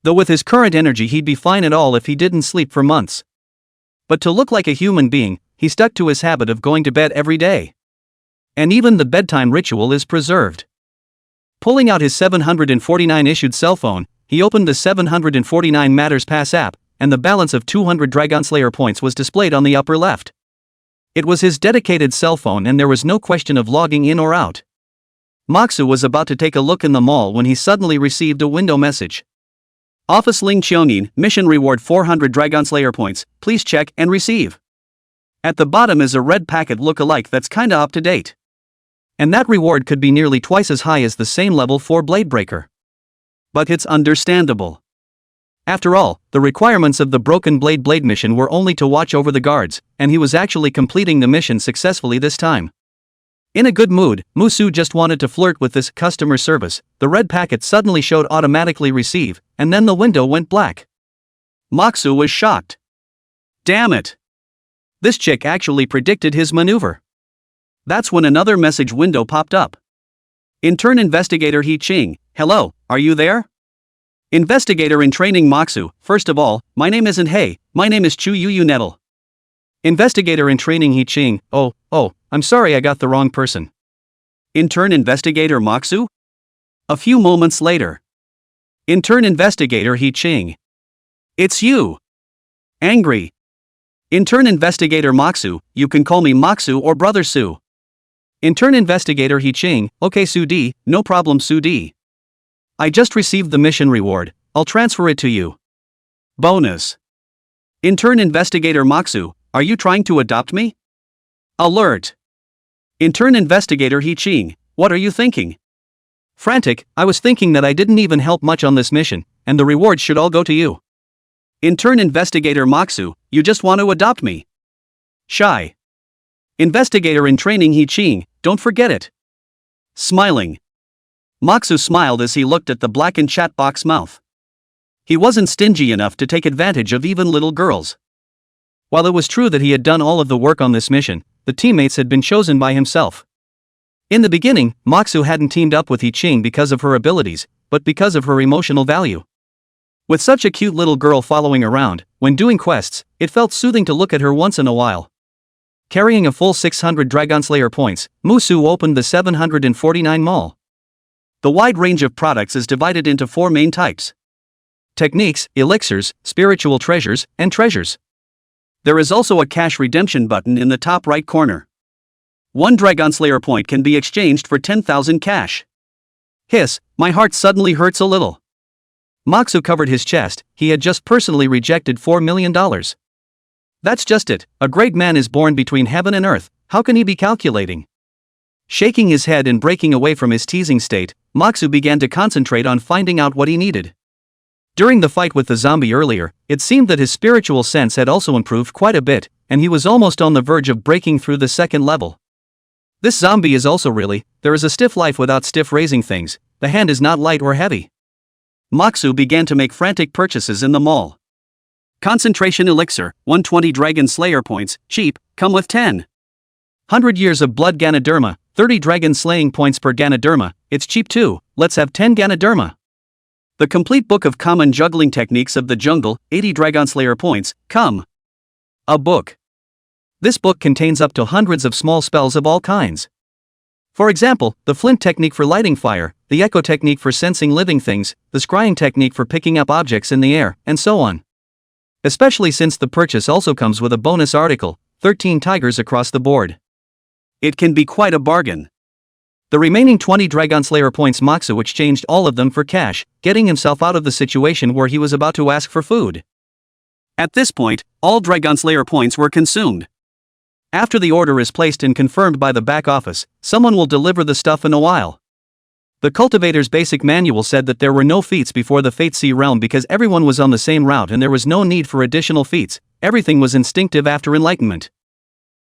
Though with his current energy he'd be fine at all if he didn't sleep for months. But to look like a human being, he stuck to his habit of going to bed every day. And even the bedtime ritual is preserved. Pulling out his 749 issued cell phone, he opened the 749 Matters Pass app, and the balance of 200 Dragon Slayer points was displayed on the upper left. It was his dedicated cell phone and there was no question of logging in or out. Moxu was about to take a look in the mall when he suddenly received a window message. "Office Ling Qiongyin, mission reward 400 Dragon Slayer points, please check and receive." At the bottom is a red packet look-alike that's kinda up to date. And that reward could be nearly twice as high as the same level 4 Bladebreaker. But it's understandable. After all, the requirements of the Broken Blade mission were only to watch over the guards, and he was actually completing the mission successfully this time. In a good mood, Musu just wanted to flirt with this customer service. The red packet suddenly showed automatically receive, and then the window went black. Moxu was shocked. Damn it! This chick actually predicted his maneuver. That's when another message window popped up. Intern Investigator He Qing, hello, are you there? Investigator in training Moxu, first of all, my name isn't Hey, my name is Chu Yu Nettle. Investigator in training He Qing, oh, I'm sorry I got the wrong person. Intern Investigator Moxu? A few moments later. Intern Investigator He Qing. It's you. Angry. Intern Investigator Moxu, you can call me Moxu or Brother Su. Intern Investigator He Qing, okay Su D, no problem Su D. I just received the mission reward, I'll transfer it to you. Bonus. Intern Investigator Moxu, are you trying to adopt me? Alert. Intern Investigator He Qing, what are you thinking? Frantic, I was thinking that I didn't even help much on this mission, and the rewards should all go to you. Intern Investigator Moxu, you just want to adopt me. Shy. Investigator in training He Qing, don't forget it. Smiling. Moxu smiled as he looked at the blackened chat box mouth. He wasn't stingy enough to take advantage of even little girls. While it was true that he had done all of the work on this mission, the teammates had been chosen by himself. In the beginning, Moxu hadn't teamed up with He Qing because of her abilities, but because of her emotional value. With such a cute little girl following around, when doing quests, it felt soothing to look at her once in a while. Carrying a full 600 Dragon Slayer points, Musu opened the 749 mall. The wide range of products is divided into 4 main types. Techniques, elixirs, spiritual treasures, and treasures. There is also a cash redemption button in the top right corner. 1 Dragon Slayer point can be exchanged for 10,000 cash. Hiss, my heart suddenly hurts a little. Moxu covered his chest, he had just personally rejected $4 million. That's just it, a great man is born between heaven and earth, how can he be calculating? Shaking his head and breaking away from his teasing state, Moxu began to concentrate on finding out what he needed. During the fight with the zombie earlier, it seemed that his spiritual sense had also improved quite a bit, and he was almost on the verge of breaking through the second level. This zombie is also really, there is a stiff life without stiff raising things, the hand is not light or heavy. Moxu began to make frantic purchases in the mall. Concentration elixir, 120 Dragon Slayer points, cheap, come with 10. 100 years of blood Ganoderma, 30 dragon slaying points per Ganoderma, it's cheap too, let's have 10 Ganoderma. The complete book of common juggling techniques of the jungle, 80 Dragon Slayer points, come. A book. This book contains up to hundreds of small spells of all kinds. For example, the flint technique for lighting fire, the echo technique for sensing living things, the scrying technique for picking up objects in the air, and so on. Especially since the purchase also comes with a bonus article, 13 tigers across the board. It can be quite a bargain. The remaining 20 Dragon Slayer points Moxu exchanged all of them for cash, getting himself out of the situation where he was about to ask for food. At this point, all Dragon Slayer points were consumed. After the order is placed and confirmed by the back office, someone will deliver the stuff in a while. The Cultivator's basic manual said that there were no feats before the Fate Sea realm because everyone was on the same route and there was no need for additional feats, everything was instinctive after enlightenment.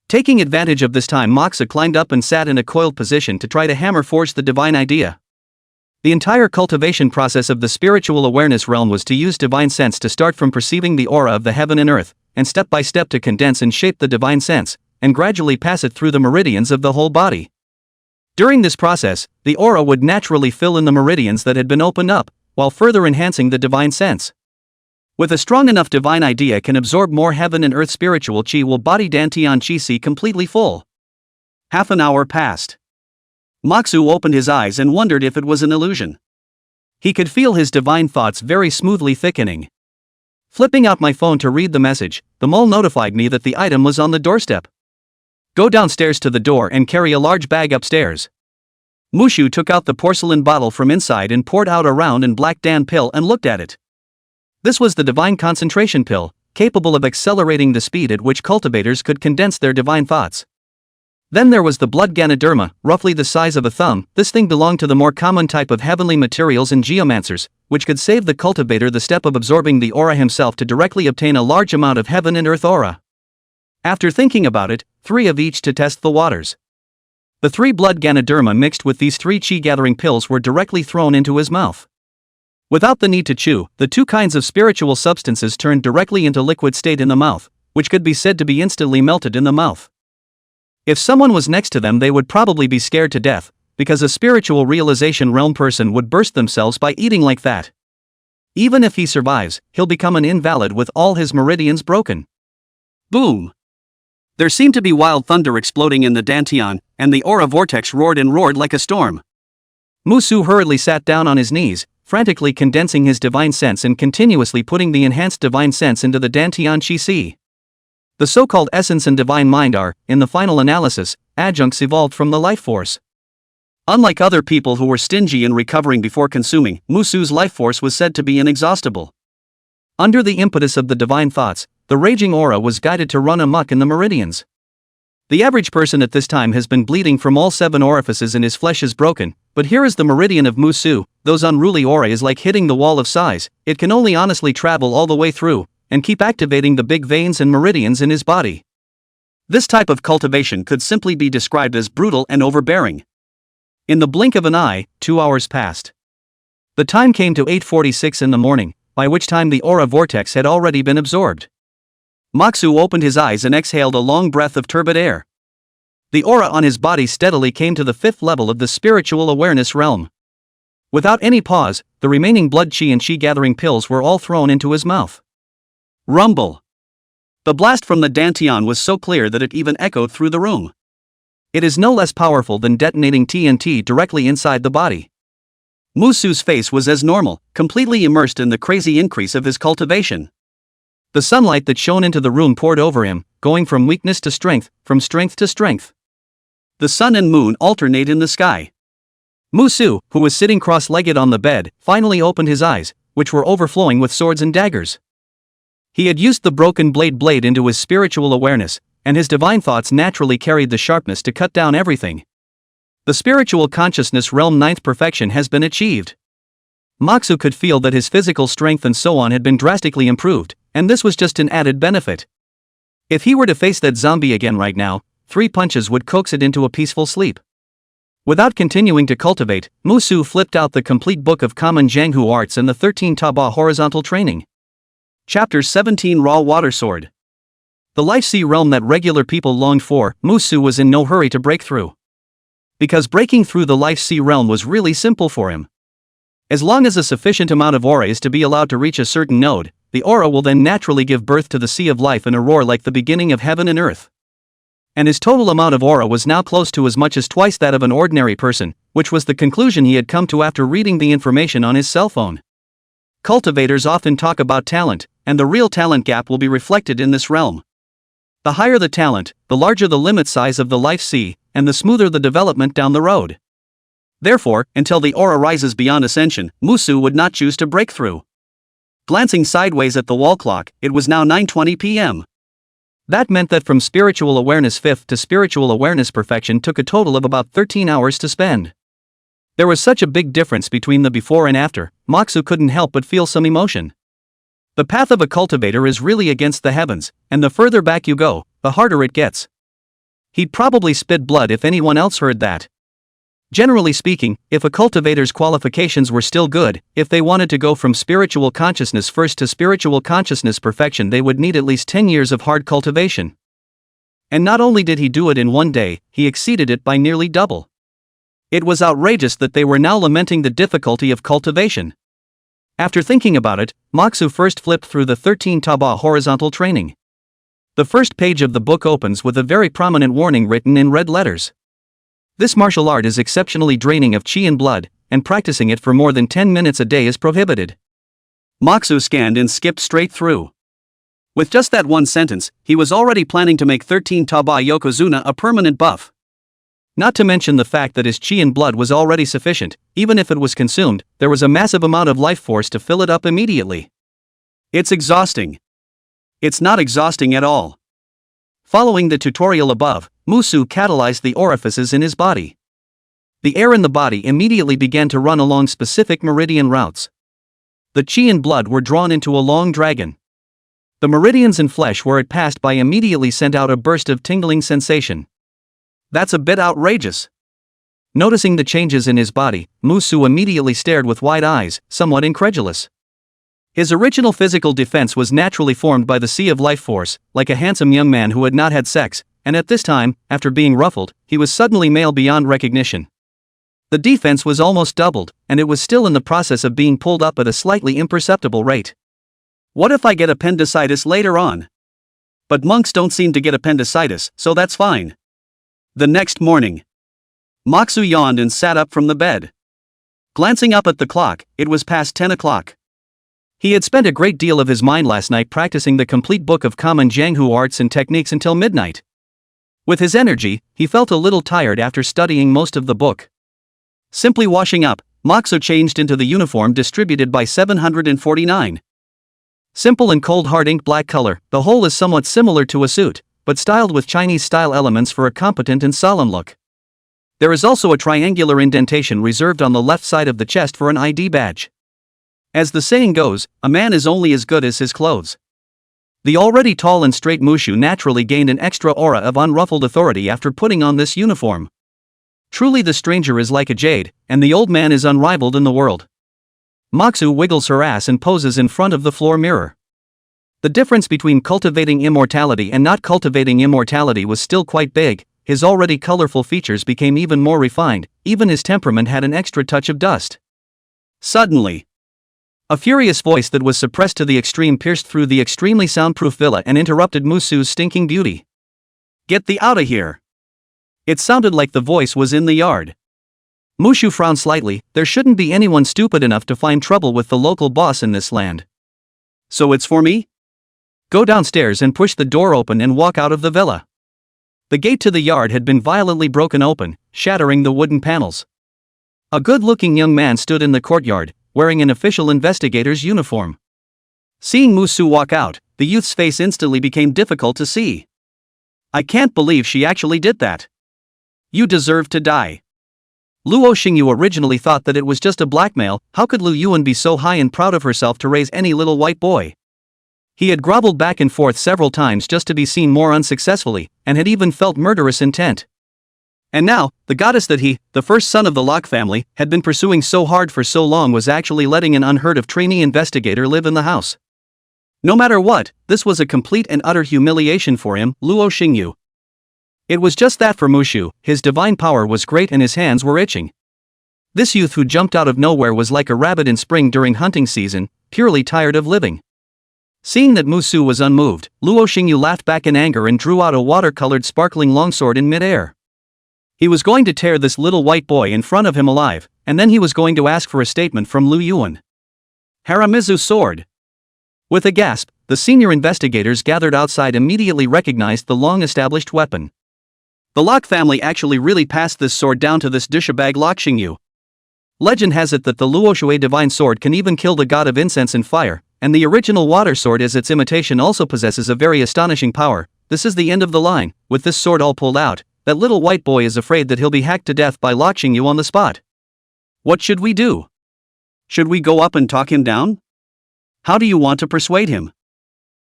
Taking advantage of this time, Moxa climbed up and sat in a coiled position to try to hammer forge the divine idea. The entire cultivation process of the spiritual awareness realm was to use divine sense to start from perceiving the aura of the heaven and earth, and step by step to condense and shape the divine sense, and gradually pass it through the meridians of the whole body. During this process, the aura would naturally fill in the meridians that had been opened up, while further enhancing the divine sense. With a strong enough divine idea can absorb more heaven and earth spiritual chi will body Dantian Chi see completely full. Half an hour passed. Moxu opened his eyes and wondered if it was an illusion. He could feel his divine thoughts very smoothly thickening. Flipping out my phone to read the message, the mole notified me that the item was on the doorstep. Go downstairs to the door and carry a large bag upstairs. Mushu took out the porcelain bottle from inside and poured out a round and black Dan pill and looked at it. This was the divine concentration pill, capable of accelerating the speed at which cultivators could condense their divine thoughts. Then there was the blood Ganoderma, roughly the size of a thumb. This thing belonged to the more common type of heavenly materials and geomancers, which could save the cultivator the step of absorbing the aura himself to directly obtain a large amount of heaven and earth aura. After thinking about it, 3 of each to test the waters. The 3 blood Ganoderma mixed with these 3 chi-gathering pills were directly thrown into his mouth. Without the need to chew, the 2 kinds of spiritual substances turned directly into liquid state in the mouth, which could be said to be instantly melted in the mouth. If someone was next to them, they would probably be scared to death, because a spiritual realization realm person would burst themselves by eating like that. Even if he survives, he'll become an invalid with all his meridians broken. Boom! There seemed to be wild thunder exploding in the Dantian, and the aura vortex roared and roared like a storm. Musu hurriedly sat down on his knees, frantically condensing his divine sense and continuously putting the enhanced divine sense into the Dantian Chi Si. The so-called essence and divine mind are, in the final analysis, adjuncts evolved from the life force. Unlike other people who were stingy in recovering before consuming, Musu's life force was said to be inexhaustible. Under the impetus of the divine thoughts, the raging aura was guided to run amok in the meridians. The average person at this time has been bleeding from all 7 orifices and his flesh is broken, but here is the meridian of Musu. Those unruly aura is like hitting the wall of size, it can only honestly travel all the way through, and keep activating the big veins and meridians in his body. This type of cultivation could simply be described as brutal and overbearing. In the blink of an eye, 2 hours passed. The time came to 8:46 in the morning, by which time the aura vortex had already been absorbed. Moxu opened his eyes and exhaled a long breath of turbid air. The aura on his body steadily came to the 5th level of the spiritual awareness realm. Without any pause, the remaining blood chi and chi-gathering pills were all thrown into his mouth. Rumble! The blast from the Dantian was so clear that it even echoed through the room. It is no less powerful than detonating TNT directly inside the body. Musu's face was as normal, completely immersed in the crazy increase of his cultivation. The sunlight that shone into the room poured over him, going from weakness to strength, from strength to strength. The sun and moon alternate in the sky. Musu, who was sitting cross-legged on the bed, finally opened his eyes, which were overflowing with swords and daggers. He had used the broken blade into his spiritual awareness, and his divine thoughts naturally carried the sharpness to cut down everything. The spiritual consciousness realm 9th perfection has been achieved. Moxu could feel that his physical strength and so on had been drastically improved, and this was just an added benefit. If he were to face that zombie again right now, 3 punches would coax it into a peaceful sleep. Without continuing to cultivate, Musu flipped out the complete book of common Jianghu arts and the 13 Taba horizontal training. Chapter 17 Raw Water Sword. The life sea realm that regular people longed for, Musu was in no hurry to break through. Because breaking through the life sea realm was really simple for him. As long as a sufficient amount of aura is to be allowed to reach a certain node, the aura will then naturally give birth to the sea of life in a roar like the beginning of heaven and earth. And his total amount of aura was now close to as much as twice that of an ordinary person, which was the conclusion he had come to after reading the information on his cell phone. Cultivators often talk about talent, and the real talent gap will be reflected in this realm. The higher the talent, the larger the limit size of the life sea, and the smoother the development down the road. Therefore, until the aura rises beyond ascension, Musu would not choose to break through. Glancing sideways at the wall clock, it was now 9:20 p.m. That meant that from spiritual awareness 5th to spiritual awareness perfection took a total of about 13 hours to spend. There was such a big difference between the before and after, Moxu couldn't help but feel some emotion. The path of a cultivator is really against the heavens, and the further back you go, the harder it gets. He'd probably spit blood if anyone else heard that. Generally speaking, if a cultivator's qualifications were still good, if they wanted to go from spiritual consciousness first to spiritual consciousness perfection, they would need at least 10 years of hard cultivation. And not only did he do it in one day, he exceeded it by nearly double. It was outrageous that they were now lamenting the difficulty of cultivation. After thinking about it, Moxu first flipped through the 13 Taba horizontal training. The first page of the book opens with a very prominent warning written in red letters. This martial art is exceptionally draining of qi and blood, and practicing it for more than 10 minutes a day is prohibited. Moxu scanned and skipped straight through. With just that one sentence, he was already planning to make 13 Taba Yokozuna a permanent buff. Not to mention the fact that his qi and blood was already sufficient. Even if it was consumed, there was a massive amount of life force to fill it up immediately. It's exhausting. It's not exhausting at all. Following the tutorial above, Musu catalyzed the orifices in his body. The air in the body immediately began to run along specific meridian routes. The qi and blood were drawn into a long dragon. The meridians and flesh where it passed by immediately sent out a burst of tingling sensation. That's a bit outrageous. Noticing the changes in his body, Musu immediately stared with wide eyes, somewhat incredulous. His original physical defense was naturally formed by the sea of life force, like a handsome young man who had not had sex, and at this time, after being ruffled, he was suddenly male beyond recognition. The defense was almost doubled, and it was still in the process of being pulled up at a slightly imperceptible rate. What if I get appendicitis later on? But monks don't seem to get appendicitis, so that's fine. The next morning, Moxu yawned and sat up from the bed. Glancing up at the clock, it was past 10 o'clock. He had spent a great deal of his mind last night practicing the complete book of common Jianghu arts and techniques until midnight. With his energy, he felt a little tired after studying most of the book. Simply washing up, Moxu changed into the uniform distributed by 749. Simple and cold hard ink black color, the whole is somewhat similar to a suit, but styled with Chinese-style elements for a competent and solemn look. There is also a triangular indentation reserved on the left side of the chest for an ID badge. As the saying goes, a man is only as good as his clothes. The already tall and straight Mushu naturally gained an extra aura of unruffled authority after putting on this uniform. Truly the stranger is like a jade, and the old man is unrivaled in the world. Moxu wiggles her ass and poses in front of the floor mirror. The difference between cultivating immortality and not cultivating immortality was still quite big. His already colorful features became even more refined, even his temperament had an extra touch of dust. Suddenly, a furious voice that was suppressed to the extreme pierced through the extremely soundproof villa and interrupted Musu's stinking beauty. "Get thee outta here!" It sounded like the voice was in the yard. Mushu frowned slightly. There shouldn't be anyone stupid enough to find trouble with the local boss in this land. So it's for me? Go downstairs and push the door open and walk out of the villa. The gate to the yard had been violently broken open, shattering the wooden panels. A good-looking young man stood in the courtyard, wearing an official investigator's uniform. Seeing Musu walk out, the youth's face instantly became difficult to see. "I can't believe she actually did that. You deserve to die." Luo Xingyu originally thought that it was just a blackmail. How could Lu Yuan be so high and proud of herself to raise any little white boy? He had groveled back and forth several times just to be seen more unsuccessfully, and had even felt murderous intent. And now, the goddess that he, the first son of the Locke family, had been pursuing so hard for so long was actually letting an unheard of trainee investigator live in the house. No matter what, this was a complete and utter humiliation for him, Luo Xingyu. It was just that for Mushu, his divine power was great and his hands were itching. This youth who jumped out of nowhere was like a rabbit in spring during hunting season, purely tired of living. Seeing that Musu was unmoved, Luo Xingyu laughed back in anger and drew out a water-colored sparkling longsword in mid-air. He was going to tear this little white boy in front of him alive, and then he was going to ask for a statement from Lu Yuan. Haramizu's sword. With a gasp, the senior investigators gathered outside immediately recognized the long-established weapon. The Locke family actually really passed this sword down to this douchebag Locke Qingyu. Legend has it that the Luoshui divine sword can even kill the god of incense and fire, and the original water sword as its imitation also possesses a very astonishing power. This is the end of the line. With this sword all pulled out, that little white boy is afraid that he'll be hacked to death by Locke Qingyu on the spot. What should we do? Should we go up and talk him down? How do you want to persuade him?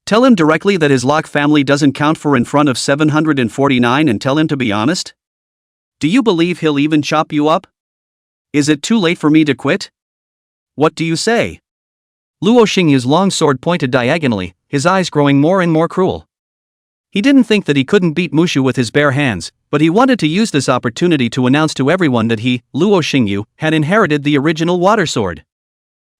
Tell him directly that his Locke family doesn't count for in front of 749 and tell him to be honest? Do you believe he'll even chop you up? Is it too late for me to quit? What do you say? Luo Xingyu's long sword pointed diagonally, his eyes growing more and more cruel. He didn't think that he couldn't beat Mushu with his bare hands, but he wanted to use this opportunity to announce to everyone that he, Luo Xingyu, had inherited the original water sword.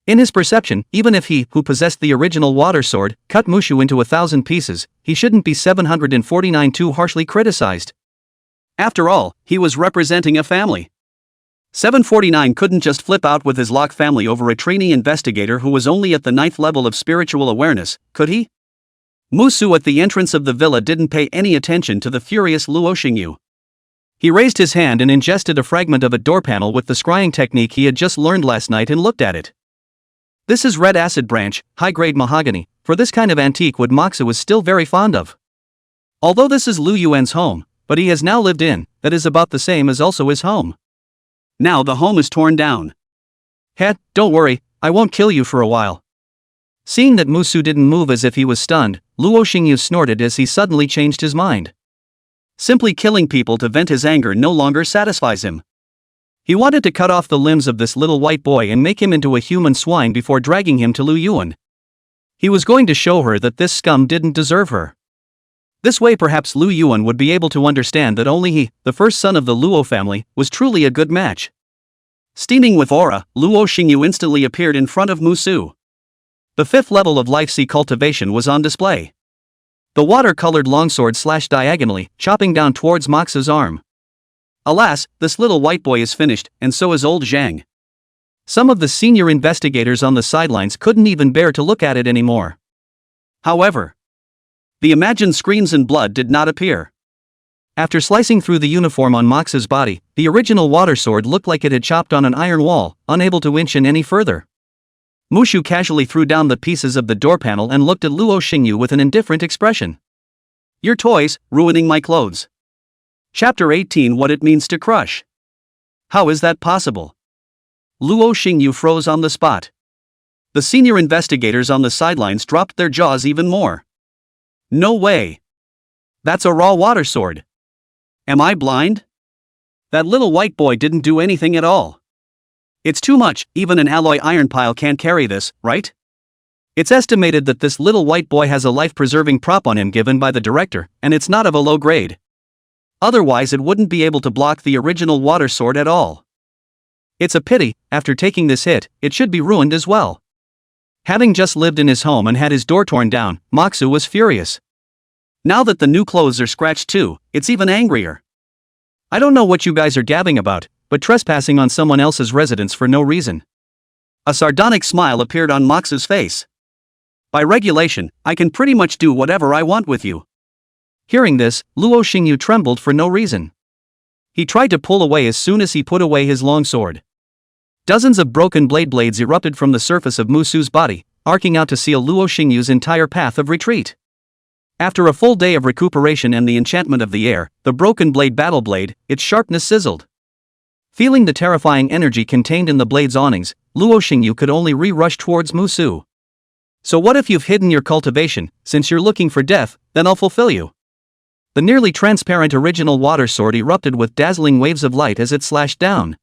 In his perception, even if he, who possessed the original water sword, cut Mushu into 1,000 pieces, he shouldn't be 749 too harshly criticized. After all, he was representing a family. 749 couldn't just flip out with his Locke family over a trainee investigator who was only at the 9th level of spiritual awareness, could he? Musu at the entrance of the villa didn't pay any attention to the furious Luo Xingyu. He raised his hand and ingested a fragment of a door panel with the scrying technique he had just learned last night and looked at it. This is red acid branch, high-grade mahogany, for this kind of antique wood Moxu is still very fond of. Although this is Lu Yuan's home, but he has now lived in, that is about the same as also his home. Now the home is torn down. Don't worry, I won't kill you for a while. Seeing that Musu didn't move as if he was stunned, Luo Xingyu snorted as he suddenly changed his mind. Simply killing people to vent his anger no longer satisfies him. He wanted to cut off the limbs of this little white boy and make him into a human swine before dragging him to Lu Yuan. He was going to show her that this scum didn't deserve her. This way perhaps Lu Yuan would be able to understand that only he, the first son of the Luo family, was truly a good match. Steaming with aura, Luo Xingyu instantly appeared in front of Musu. The 5th level of Life Sea Cultivation was on display. The water-colored longsword slashed diagonally, chopping down towards Moxu's arm. Alas, this little white boy is finished, and so is old Zhang. Some of the senior investigators on the sidelines couldn't even bear to look at it anymore. However, the imagined screams and blood did not appear. After slicing through the uniform on Moxu's body, the original water sword looked like it had chopped on an iron wall, unable to inch in any further. Mushu casually threw down the pieces of the door panel and looked at Luo Xingyu with an indifferent expression. Your toys, ruining my clothes. Chapter 18 What it means to crush. How is that possible? Luo Xingyu froze on the spot. The senior investigators on the sidelines dropped their jaws even more. No way. That's a raw water sword. Am I blind? That little white boy didn't do anything at all. It's too much, even an alloy iron pile can't carry this, right? It's estimated that this little white boy has a life-preserving prop on him given by the director, and it's not of a low grade. Otherwise it wouldn't be able to block the original water sword at all. It's a pity, after taking this hit, it should be ruined as well. Having just lived in his home and had his door torn down, Moxu was furious. Now that the new clothes are scratched too, it's even angrier. I don't know what you guys are gabbing about, but trespassing on someone else's residence for no reason. A sardonic smile appeared on Moxu's face. By regulation, I can pretty much do whatever I want with you. Hearing this, Luo Xingyu trembled for no reason. He tried to pull away as soon as he put away his long sword. Dozens of broken blades erupted from the surface of Musu's body, arcing out to seal Luo Xingyu's entire path of retreat. After a full day of recuperation and the enchantment of the air, the broken battle blade, its sharpness sizzled. Feeling the terrifying energy contained in the blade's awnings, Luo Xingyu could only rush towards Musu. So what if you've hidden your cultivation? Since you're looking for death, then I'll fulfill you. The nearly transparent original water sword erupted with dazzling waves of light as it slashed down.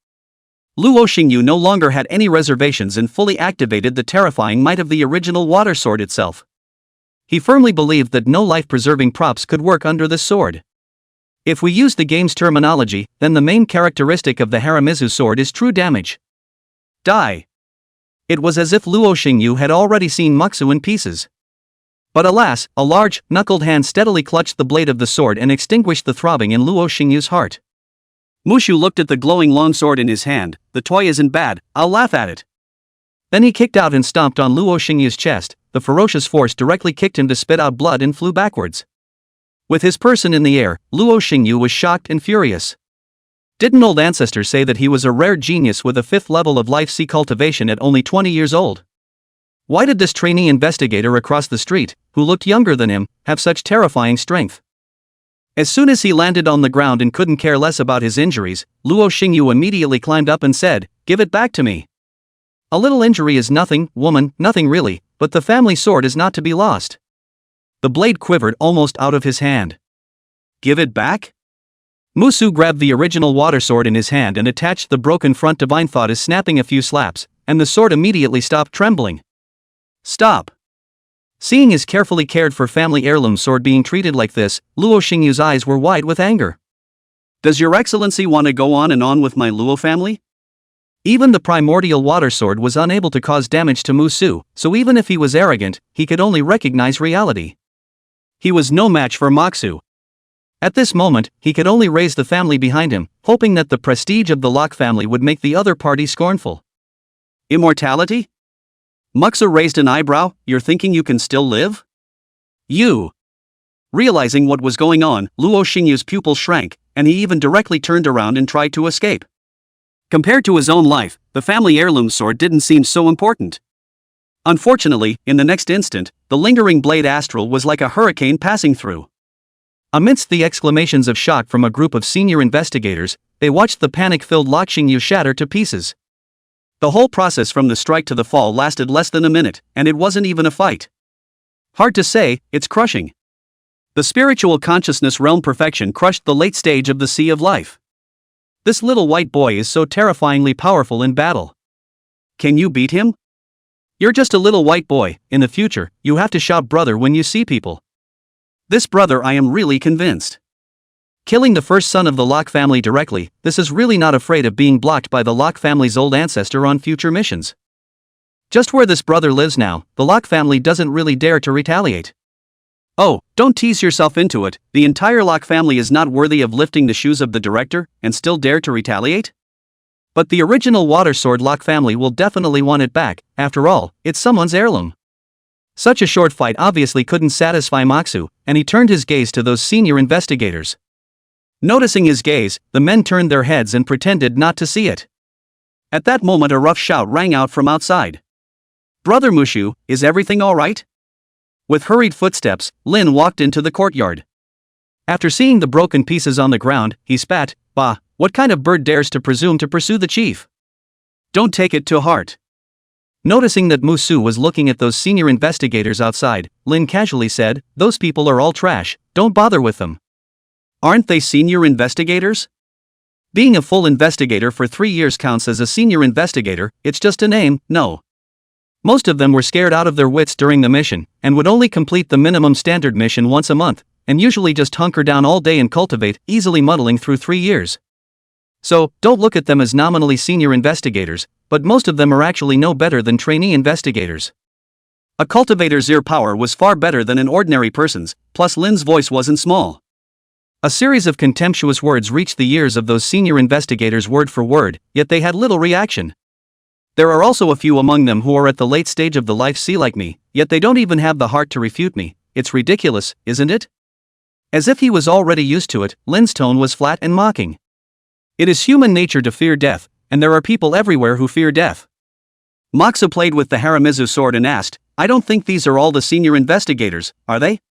Luo Xingyu no longer had any reservations and fully activated the terrifying might of the original water sword itself. He firmly believed that no life-preserving props could work under this sword. If we use the game's terminology, then the main characteristic of the Haramizu sword is true damage. Die. It was as if Luo Xingyu had already seen Moxu in pieces. But alas, a large, knuckled hand steadily clutched the blade of the sword and extinguished the throbbing in Luo Xingyu's heart. Mushu looked at the glowing longsword in his hand. The toy isn't bad, I'll laugh at it. Then he kicked out and stomped on Luo Xingyu's chest. the ferocious force directly kicked him to spit out blood and flew backwards. With his person in the air, Luo Xingyu was shocked and furious. Didn't old ancestors say that he was a rare genius with a 5th level of life C cultivation at only 20 years old? Why did this trainee investigator across the street, who looked younger than him, have such terrifying strength? As soon as he landed on the ground and couldn't care less about his injuries, Luo Xingyu immediately climbed up and said, "Give it back to me. A little injury is nothing, woman, nothing really, but the family sword is not to be lost." The blade quivered almost out of his hand. "Give it back?" Musu grabbed the original water sword in his hand and attached the broken front. Divine thought is snapping a few slaps, and the sword immediately stopped trembling. "Stop." Seeing his carefully cared for family heirloom sword being treated like this, Luo Xingyu's eyes were wide with anger. "Does your excellency want to go on and on with my Luo family?" Even the primordial water sword was unable to cause damage to Musu, so even if he was arrogant, he could only recognize reality. He was no match for Moxu. At this moment, he could only raise the family behind him, hoping that the prestige of the Locke family would make the other party scornful. "Immortality?" Moxu raised an eyebrow. "You're thinking you can still live? You." Realizing what was going on, Luo Xingyu's pupils shrank, and he even directly turned around and tried to escape. Compared to his own life, the family heirloom sword didn't seem so important. Unfortunately, in the next instant, the lingering blade astral was like a hurricane passing through. Amidst the exclamations of shock from a group of senior investigators, they watched the panic-filled Locke Xingyu shatter to pieces. The whole process from the strike to the fall lasted less than a minute, and it wasn't even a fight. Hard to say, it's crushing. The spiritual consciousness realm perfection crushed the late stage of the Sea of Life. This little white boy is so terrifyingly powerful in battle. Can you beat him? You're just a little white boy. In the future, you have to shout brother when you see people. This brother, I am really convinced. Killing the first son of the Locke family directly, this is really not afraid of being blocked by the Locke family's old ancestor on future missions. Just where this brother lives now, the Locke family doesn't really dare to retaliate. Oh, don't tease yourself into it. The entire Locke family is not worthy of lifting the shoes of the director and still dare to retaliate? But the original water sword Locke family will definitely want it back. After all, it's someone's heirloom. Such a short fight obviously couldn't satisfy Moxu, and he turned his gaze to those senior investigators. Noticing his gaze, the men turned their heads and pretended not to see it. At that moment, a rough shout rang out from outside. "Brother Mushu, is everything all right?" With hurried footsteps, Lin walked into the courtyard. After seeing the broken pieces on the ground, he spat, "Bah, what kind of bird dares to presume to pursue the chief? Don't take it to heart." Noticing that Musu was looking at those senior investigators outside, Lin casually said, "Those people are all trash, don't bother with them." Aren't they senior investigators? Being a full investigator for 3 years counts as a senior investigator, it's just a name, no. Most of them were scared out of their wits during the mission, and would only complete the minimum standard mission once a month, and usually just hunker down all day and cultivate, easily muddling through 3 years. So, don't look at them as nominally senior investigators, but most of them are actually no better than trainee investigators. A cultivator's ear power was far better than an ordinary person's, plus Lin's voice wasn't small. A series of contemptuous words reached the ears of those senior investigators word for word, yet they had little reaction. There are also a few among them who are at the late stage of the life sea like me, yet they don't even have the heart to refute me. It's ridiculous, isn't it? As if he was already used to it, Lin's tone was flat and mocking. It is human nature to fear death, and there are people everywhere who fear death. Moxu played with the Haramizu sword and asked, "I don't think these are all the senior investigators, are they?"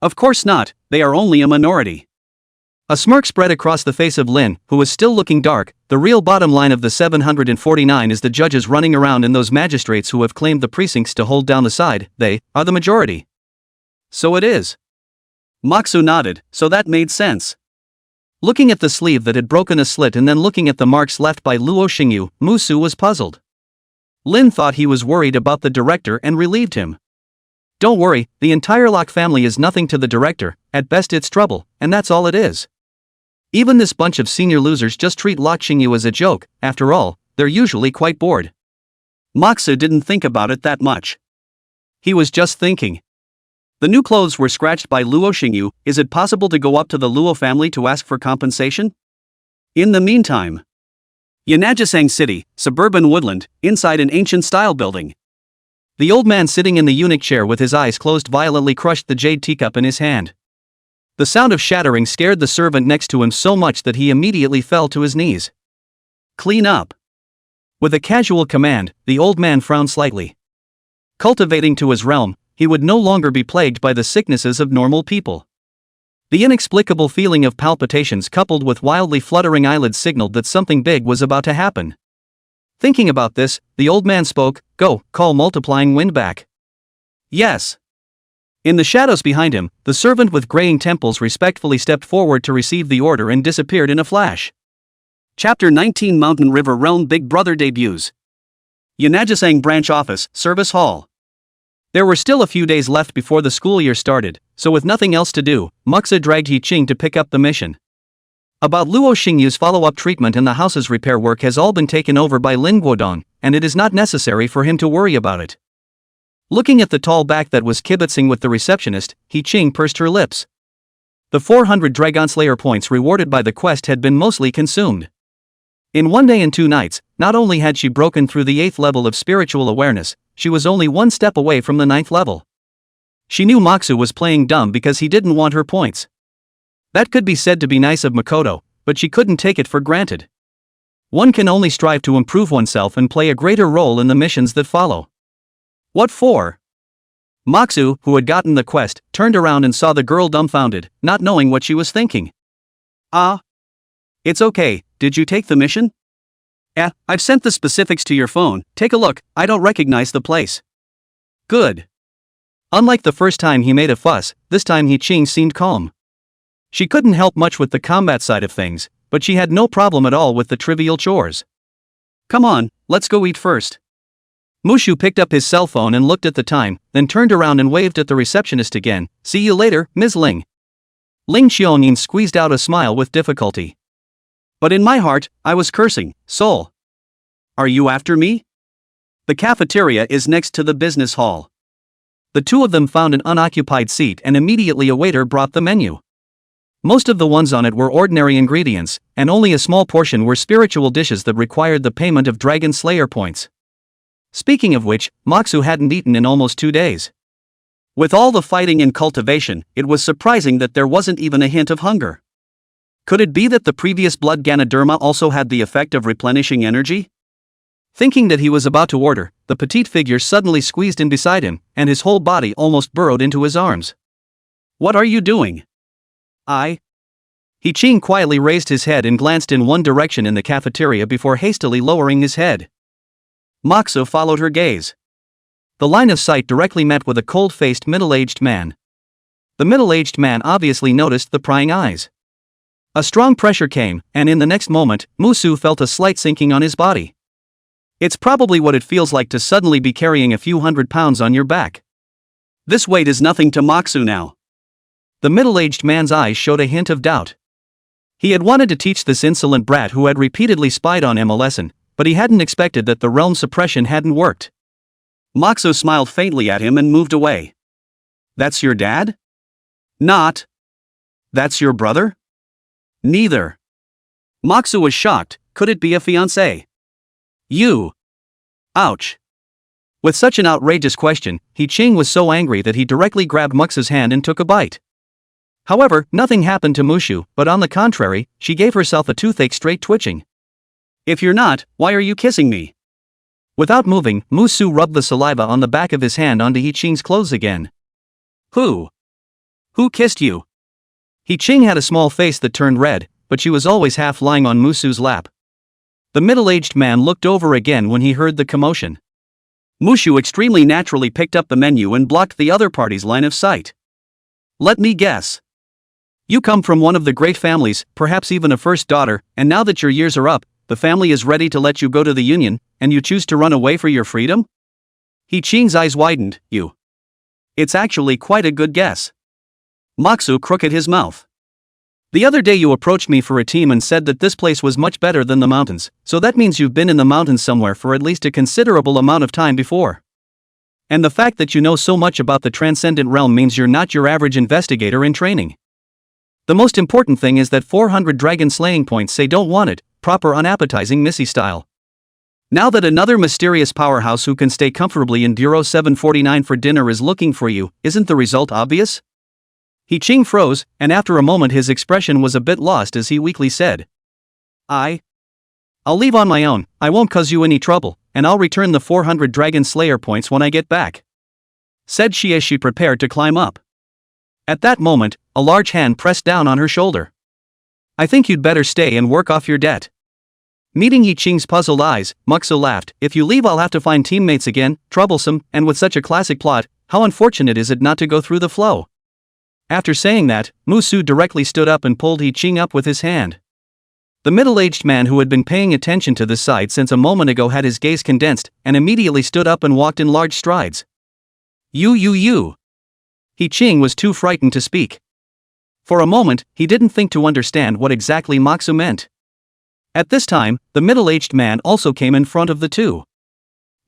"Of course not, they are only a minority." A smirk spread across the face of Lin, who was still looking dark. The real bottom line of the 749 is the judges running around and those magistrates who have claimed the precincts to hold down the side, they are the majority. So it is. Moxu nodded, so that made sense. Looking at the sleeve that had broken a slit and then looking at the marks left by Luo Xingyu, Musu was puzzled. Lin thought he was worried about the director and relieved him. Don't worry, the entire Locke family is nothing to the director, at best it's trouble, and that's all it is. Even this bunch of senior losers just treat Locke Xingyu as a joke, after all, they're usually quite bored. Moxu didn't think about it that much. He was just thinking. The new clothes were scratched by Luo Xingyu. Is it possible to go up to the Luo family to ask for compensation? In the meantime, Yanajisang City, suburban woodland, inside an ancient style building. The old man sitting in the eunuch chair with his eyes closed violently crushed the jade teacup in his hand. The sound of shattering scared the servant next to him so much that he immediately fell to his knees. Clean up. With a casual command, the old man frowned slightly. Cultivating to his realm, he would no longer be plagued by the sicknesses of normal people. The inexplicable feeling of palpitations coupled with wildly fluttering eyelids signaled that something big was about to happen. Thinking about this, the old man spoke, "Go, call multiplying wind back." Yes. In the shadows behind him, the servant with graying temples respectfully stepped forward to receive the order and disappeared in a flash. Chapter 19 Mountain River Realm Big Brother debuts. Yanajisang Branch Office, Service Hall. There were still a few days left before the school year started, so with nothing else to do, Muxa dragged He Qing to pick up the mission. About Luo Xingyu's follow-up treatment and the house's repair work has all been taken over by Lin Guodong, and it is not necessary for him to worry about it. Looking at the tall back that was kibitzing with the receptionist, He Qing pursed her lips. The 400 Dragon Slayer points rewarded by the quest had been mostly consumed. In 1 day and 2 nights, not only had she broken through the 8th level of spiritual awareness, she was only 1 step away from the 9th level. She knew Moxu was playing dumb because he didn't want her points. That could be said to be nice of Makoto, but she couldn't take it for granted. One can only strive to improve oneself and play a greater role in the missions that follow. What for? Moxu, who had gotten the quest, turned around and saw the girl dumbfounded, not knowing what she was thinking. Ah. It's okay, did you take the mission? I've sent the specifics to your phone, take a look, I don't recognize the place. Good. Unlike the first time he made a fuss, this time He Qing seemed calm. She couldn't help much with the combat side of things, but she had no problem at all with the trivial chores. Come on, let's go eat first. Mushu picked up his cell phone and looked at the time, then turned around and waved at the receptionist again. See you later, Ms. Ling. Ling Xiaonin squeezed out a smile with difficulty. But in my heart, I was cursing, Soul. Are you after me? The cafeteria is next to the business hall. The two of them found an unoccupied seat and immediately a waiter brought the menu. Most of the ones on it were ordinary ingredients, and only a small portion were spiritual dishes that required the payment of Dragon Slayer points. Speaking of which, Moxu hadn't eaten in almost 2 days. With all the fighting and cultivation, it was surprising that there wasn't even a hint of hunger. Could it be that the previous blood Ganoderma also had the effect of replenishing energy? Thinking that he was about to order, the petite figure suddenly squeezed in beside him, and his whole body almost burrowed into his arms. What are you doing? He Qing quietly raised his head and glanced in one direction in the cafeteria before hastily lowering his head. Moxu followed her gaze. The line of sight directly met with a cold-faced middle-aged man. The middle-aged man obviously noticed the prying eyes. A strong pressure came, and in the next moment, Musu felt a slight sinking on his body. It's probably what it feels like to suddenly be carrying a few 100 pounds on your back. This weight is nothing to Moxu now. The middle-aged man's eyes showed a hint of doubt. He had wanted to teach this insolent brat who had repeatedly spied on him a lesson, but he hadn't expected that the realm suppression hadn't worked. Moxu smiled faintly at him and moved away. That's your dad? Not. That's your brother? Neither. Moxu was shocked. Could it be a fiancé? You. Ouch. With such an outrageous question, He Qing was so angry that he directly grabbed Mux's hand and took a bite. However, nothing happened to Mushu, but on the contrary, she gave herself a toothache straight twitching. If you're not, why are you kissing me? Without moving, Musu rubbed the saliva on the back of his hand onto He Qing's clothes again. Who kissed you? He Qing had a small face that turned red, but she was always half lying on Musu's lap. The middle-aged man looked over again when he heard the commotion. Mushu extremely naturally picked up the menu and blocked the other party's line of sight. Let me guess. You come from one of the great families, perhaps even a first daughter, and now that your years are up, the family is ready to let you go to the Union, and you choose to run away for your freedom? He Qing's eyes widened. You. It's actually quite a good guess. Moxu crooked his mouth. The other day you approached me for a team and said that this place was much better than the mountains, so that means you've been in the mountains somewhere for at least a considerable amount of time before. And the fact that you know so much about the transcendent realm means you're not your average investigator in training. The most important thing is that 400 dragon slaying points say don't want it, proper unappetizing Missy style. Now that another mysterious powerhouse who can stay comfortably in Bureau 749 for dinner is looking for you, isn't the result obvious? He Qing froze, and after a moment his expression was a bit lost as he weakly said. I'll leave on my own, I won't cause you any trouble, and I'll return the 400 Dragon Slayer points when I get back. Said she as she prepared to climb up. At that moment, a large hand pressed down on her shoulder. I think you'd better stay and work off your debt. Meeting He Qing's puzzled eyes, Muxu laughed. If you leave I'll have to find teammates again, troublesome, and with such a classic plot, how unfortunate is it not to go through the flow? After saying that, Musu directly stood up and pulled He Qing up with his hand. The middle-aged man who had been paying attention to the side since a moment ago had his gaze condensed, and immediately stood up and walked in large strides. You. He Qing was too frightened to speak. For a moment, he didn't think to understand what exactly Muxu meant. At this time, the middle-aged man also came in front of the two.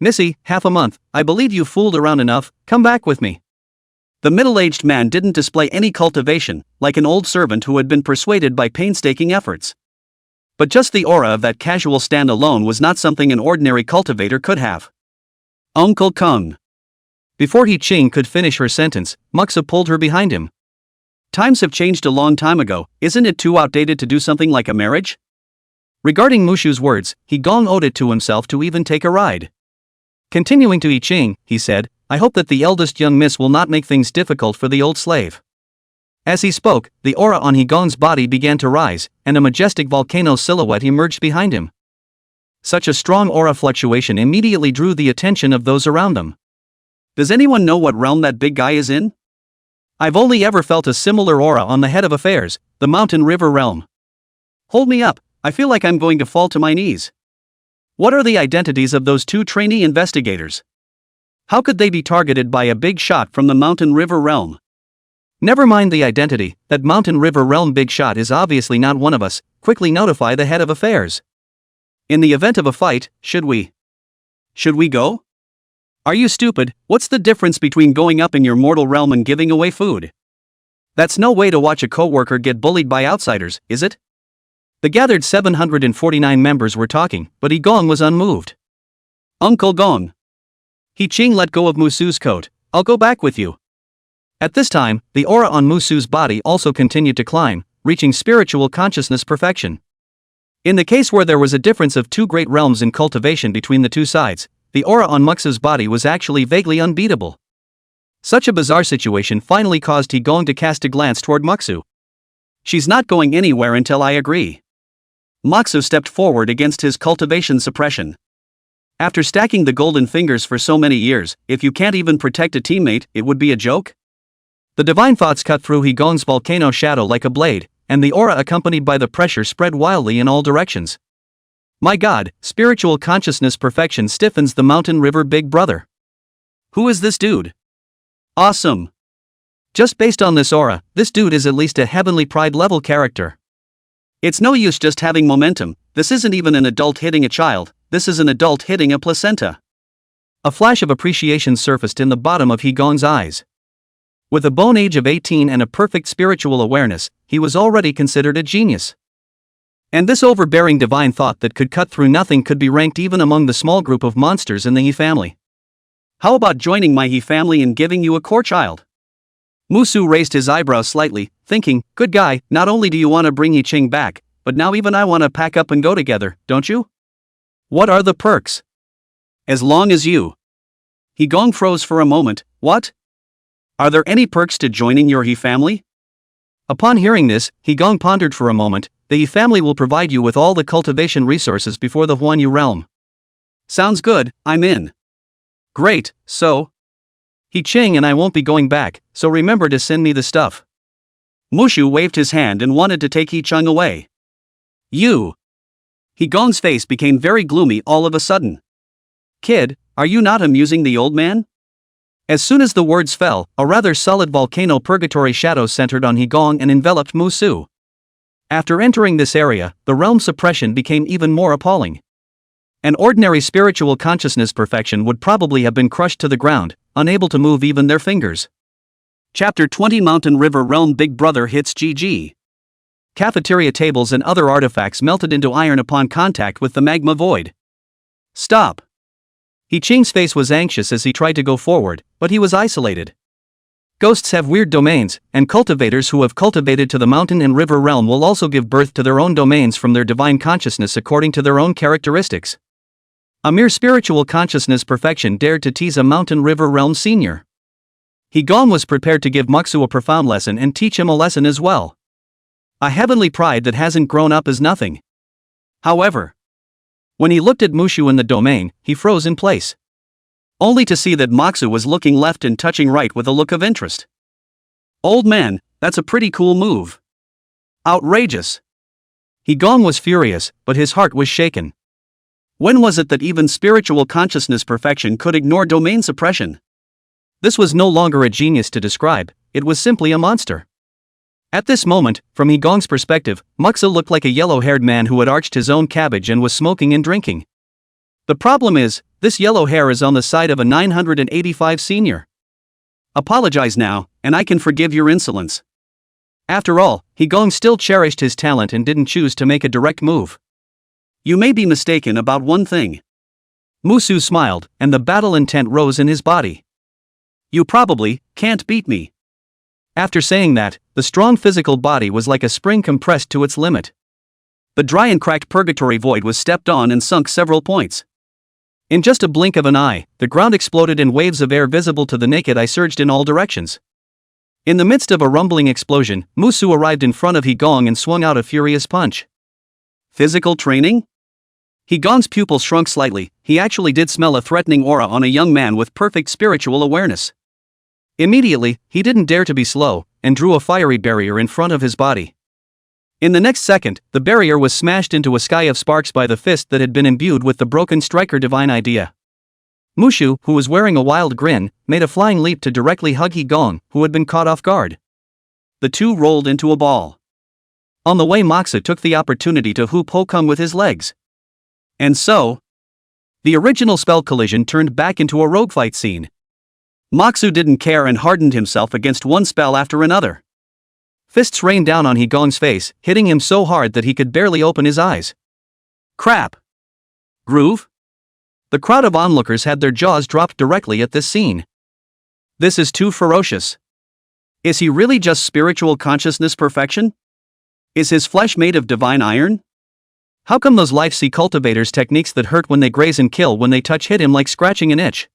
Missy, half a month, I believe you fooled around enough, come back with me. The middle-aged man didn't display any cultivation, like an old servant who had been persuaded by painstaking efforts. But just the aura of that casual stand alone was not something an ordinary cultivator could have. Uncle Kung. Before He Qing could finish her sentence, Muxu pulled her behind him. Times have changed a long time ago, isn't it too outdated to do something like a marriage? Regarding Mushu's words, He Gong owed it to himself to even take a ride. Continuing to He Qing, he said, I hope that the eldest young miss will not make things difficult for the old slave. As he spoke, the aura on He Gong's body began to rise, and a majestic volcano silhouette emerged behind him. Such a strong aura fluctuation immediately drew the attention of those around them. Does anyone know what realm that big guy is in? I've only ever felt a similar aura on the head of affairs, the Mountain River realm. Hold me up, I feel like I'm going to fall to my knees. What are the identities of those two trainee investigators? How could they be targeted by a big shot from the Mountain River realm? Never mind the identity, that Mountain River realm big shot is obviously not one of us, quickly notify the head of affairs. In the event of a fight, should we go? Are you stupid? What's the difference between going up in your mortal realm and giving away food? That's no way to watch a co-worker get bullied by outsiders, is it? The gathered 749 members were talking, but He Gong was unmoved. Uncle Gong. He Qing let go of Musu's coat. I'll go back with you. At this time, the aura on Musu's body also continued to climb, reaching spiritual consciousness perfection. In the case where there was a difference of two great realms in cultivation between the two sides, the aura on Muxu's body was actually vaguely unbeatable. Such a bizarre situation finally caused He Gong to cast a glance toward Muxu. She's not going anywhere until I agree. Muxu stepped forward against his cultivation suppression. After stacking the golden fingers for so many years, if you can't even protect a teammate, it would be a joke? The divine thoughts cut through He Gong's volcano shadow like a blade, and the aura accompanied by the pressure spread wildly in all directions. My God, spiritual consciousness perfection stiffens the Mountain River Big Brother. Who is this dude? Awesome. Just based on this aura, this dude is at least a Heavenly Pride level character. It's no use just having momentum, this isn't even an adult hitting a child, this is an adult hitting a placenta. A flash of appreciation surfaced in the bottom of He Gong's eyes. With a bone age of 18 and a perfect spiritual awareness, he was already considered a genius. And this overbearing divine thought that could cut through nothing could be ranked even among the small group of monsters in the He family. How about joining my He family and giving you a core child? Musu raised his eyebrows slightly, thinking, good guy, not only do you want to bring He Qing back, but now even I want to pack up and go together, don't you? What are the perks? As long as you. He Gong froze for a moment. What? Are there any perks to joining your He family? Upon hearing this, He Gong pondered for a moment. The He family will provide you with all the cultivation resources before the Huanyu realm. Sounds good, I'm in. Great, so? He Qing and I won't be going back, so remember to send me the stuff. Mushu waved his hand and wanted to take He Qing away. You. He Gong's face became very gloomy all of a sudden. Kid, are you not amusing the old man? As soon as the words fell, a rather solid volcano purgatory shadow centered on He Gong and enveloped Musu. After entering this area, the realm suppression became even more appalling. An ordinary spiritual consciousness perfection would probably have been crushed to the ground, unable to move even their fingers. Chapter 20 Mountain River Realm Big Brother hits GG. Cafeteria tables and other artifacts melted into iron upon contact with the magma void. Stop! He Qing's face was anxious as he tried to go forward, but he was isolated. Ghosts have weird domains, and cultivators who have cultivated to the mountain and river realm will also give birth to their own domains from their divine consciousness according to their own characteristics. A mere spiritual consciousness perfection dared to tease a mountain river realm senior. He Qing was prepared to give Muxu a profound lesson and teach him a lesson as well. A heavenly pride that hasn't grown up is nothing. However, when he looked at Mushu in the domain, he froze in place. Only to see that Muxu was looking left and touching right with a look of interest. Old man, that's a pretty cool move. Outrageous. He Qing was furious, but his heart was shaken. When was it that even spiritual consciousness perfection could ignore domain suppression? This was no longer a genius to describe, it was simply a monster. At this moment, from He Qing's perspective, Muxu looked like a yellow-haired man who had arched his own cabbage and was smoking and drinking. The problem is, this yellow hair is on the side of a 985 senior. Apologize now, and I can forgive your insolence. After all, He Qing still cherished his talent and didn't choose to make a direct move. You may be mistaken about one thing. Musu smiled, and the battle intent rose in his body. You probably can't beat me. After saying that, the strong physical body was like a spring compressed to its limit. The dry and cracked purgatory void was stepped on and sunk several points. In just a blink of an eye, the ground exploded and waves of air visible to the naked eye surged in all directions. In the midst of a rumbling explosion, Musu arrived in front of He Qing and swung out a furious punch. Physical training? He Qing's pupils shrunk slightly. He actually did smell a threatening aura on a young man with perfect spiritual awareness. Immediately, he didn't dare to be slow, and drew a fiery barrier in front of his body. In the next second, the barrier was smashed into a sky of sparks by the fist that had been imbued with the broken striker divine idea. Mushu, who was wearing a wild grin, made a flying leap to directly hug He Qing, who had been caught off guard. The two rolled into a ball. On the way, Moxa took the opportunity to hoop He Qing with his legs. And so, the original spell collision turned back into a rogue fight scene. Moxu didn't care and hardened himself against one spell after another. Fists rained down on He Qing's face, hitting him so hard that he could barely open his eyes. Crap! Groove? The crowd of onlookers had their jaws dropped directly at this scene. This is too ferocious. Is he really just spiritual consciousness perfection? Is his flesh made of divine iron? How come those life-see cultivators' techniques that hurt when they graze and kill when they touch hit him like scratching an itch?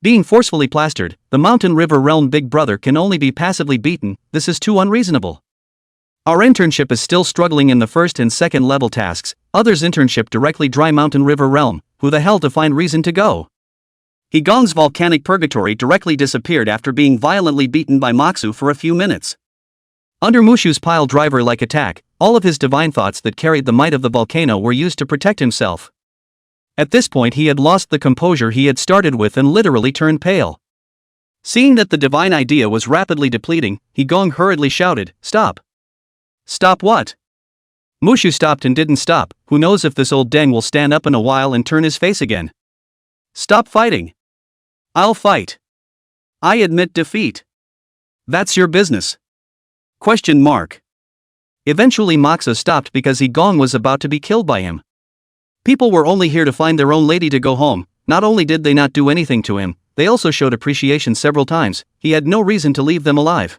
Being forcefully plastered, the mountain river realm big brother can only be passively beaten. This is too unreasonable. Our internship is still struggling in the first and second level tasks, others internship directly dry mountain river realm, who the hell to find reason to go? He Qing's volcanic purgatory directly disappeared after being violently beaten by Moxu for a few minutes. Under Mushu's pile driver-like attack, all of his divine thoughts that carried the might of the volcano were used to protect himself. At this point he had lost the composure he had started with and literally turned pale. Seeing that the divine idea was rapidly depleting, He Qing hurriedly shouted, "Stop!" "Stop what?" Mushu stopped and didn't stop. Who knows if this old deng will stand up in a while and turn his face again. "Stop fighting." "I'll fight. I admit defeat." "That's your business." Question mark. Eventually Moxa stopped because He Qing was about to be killed by him. People were only here to find their own lady to go home. Not only did they not do anything to him, they also showed appreciation several times. He had no reason to leave them alive.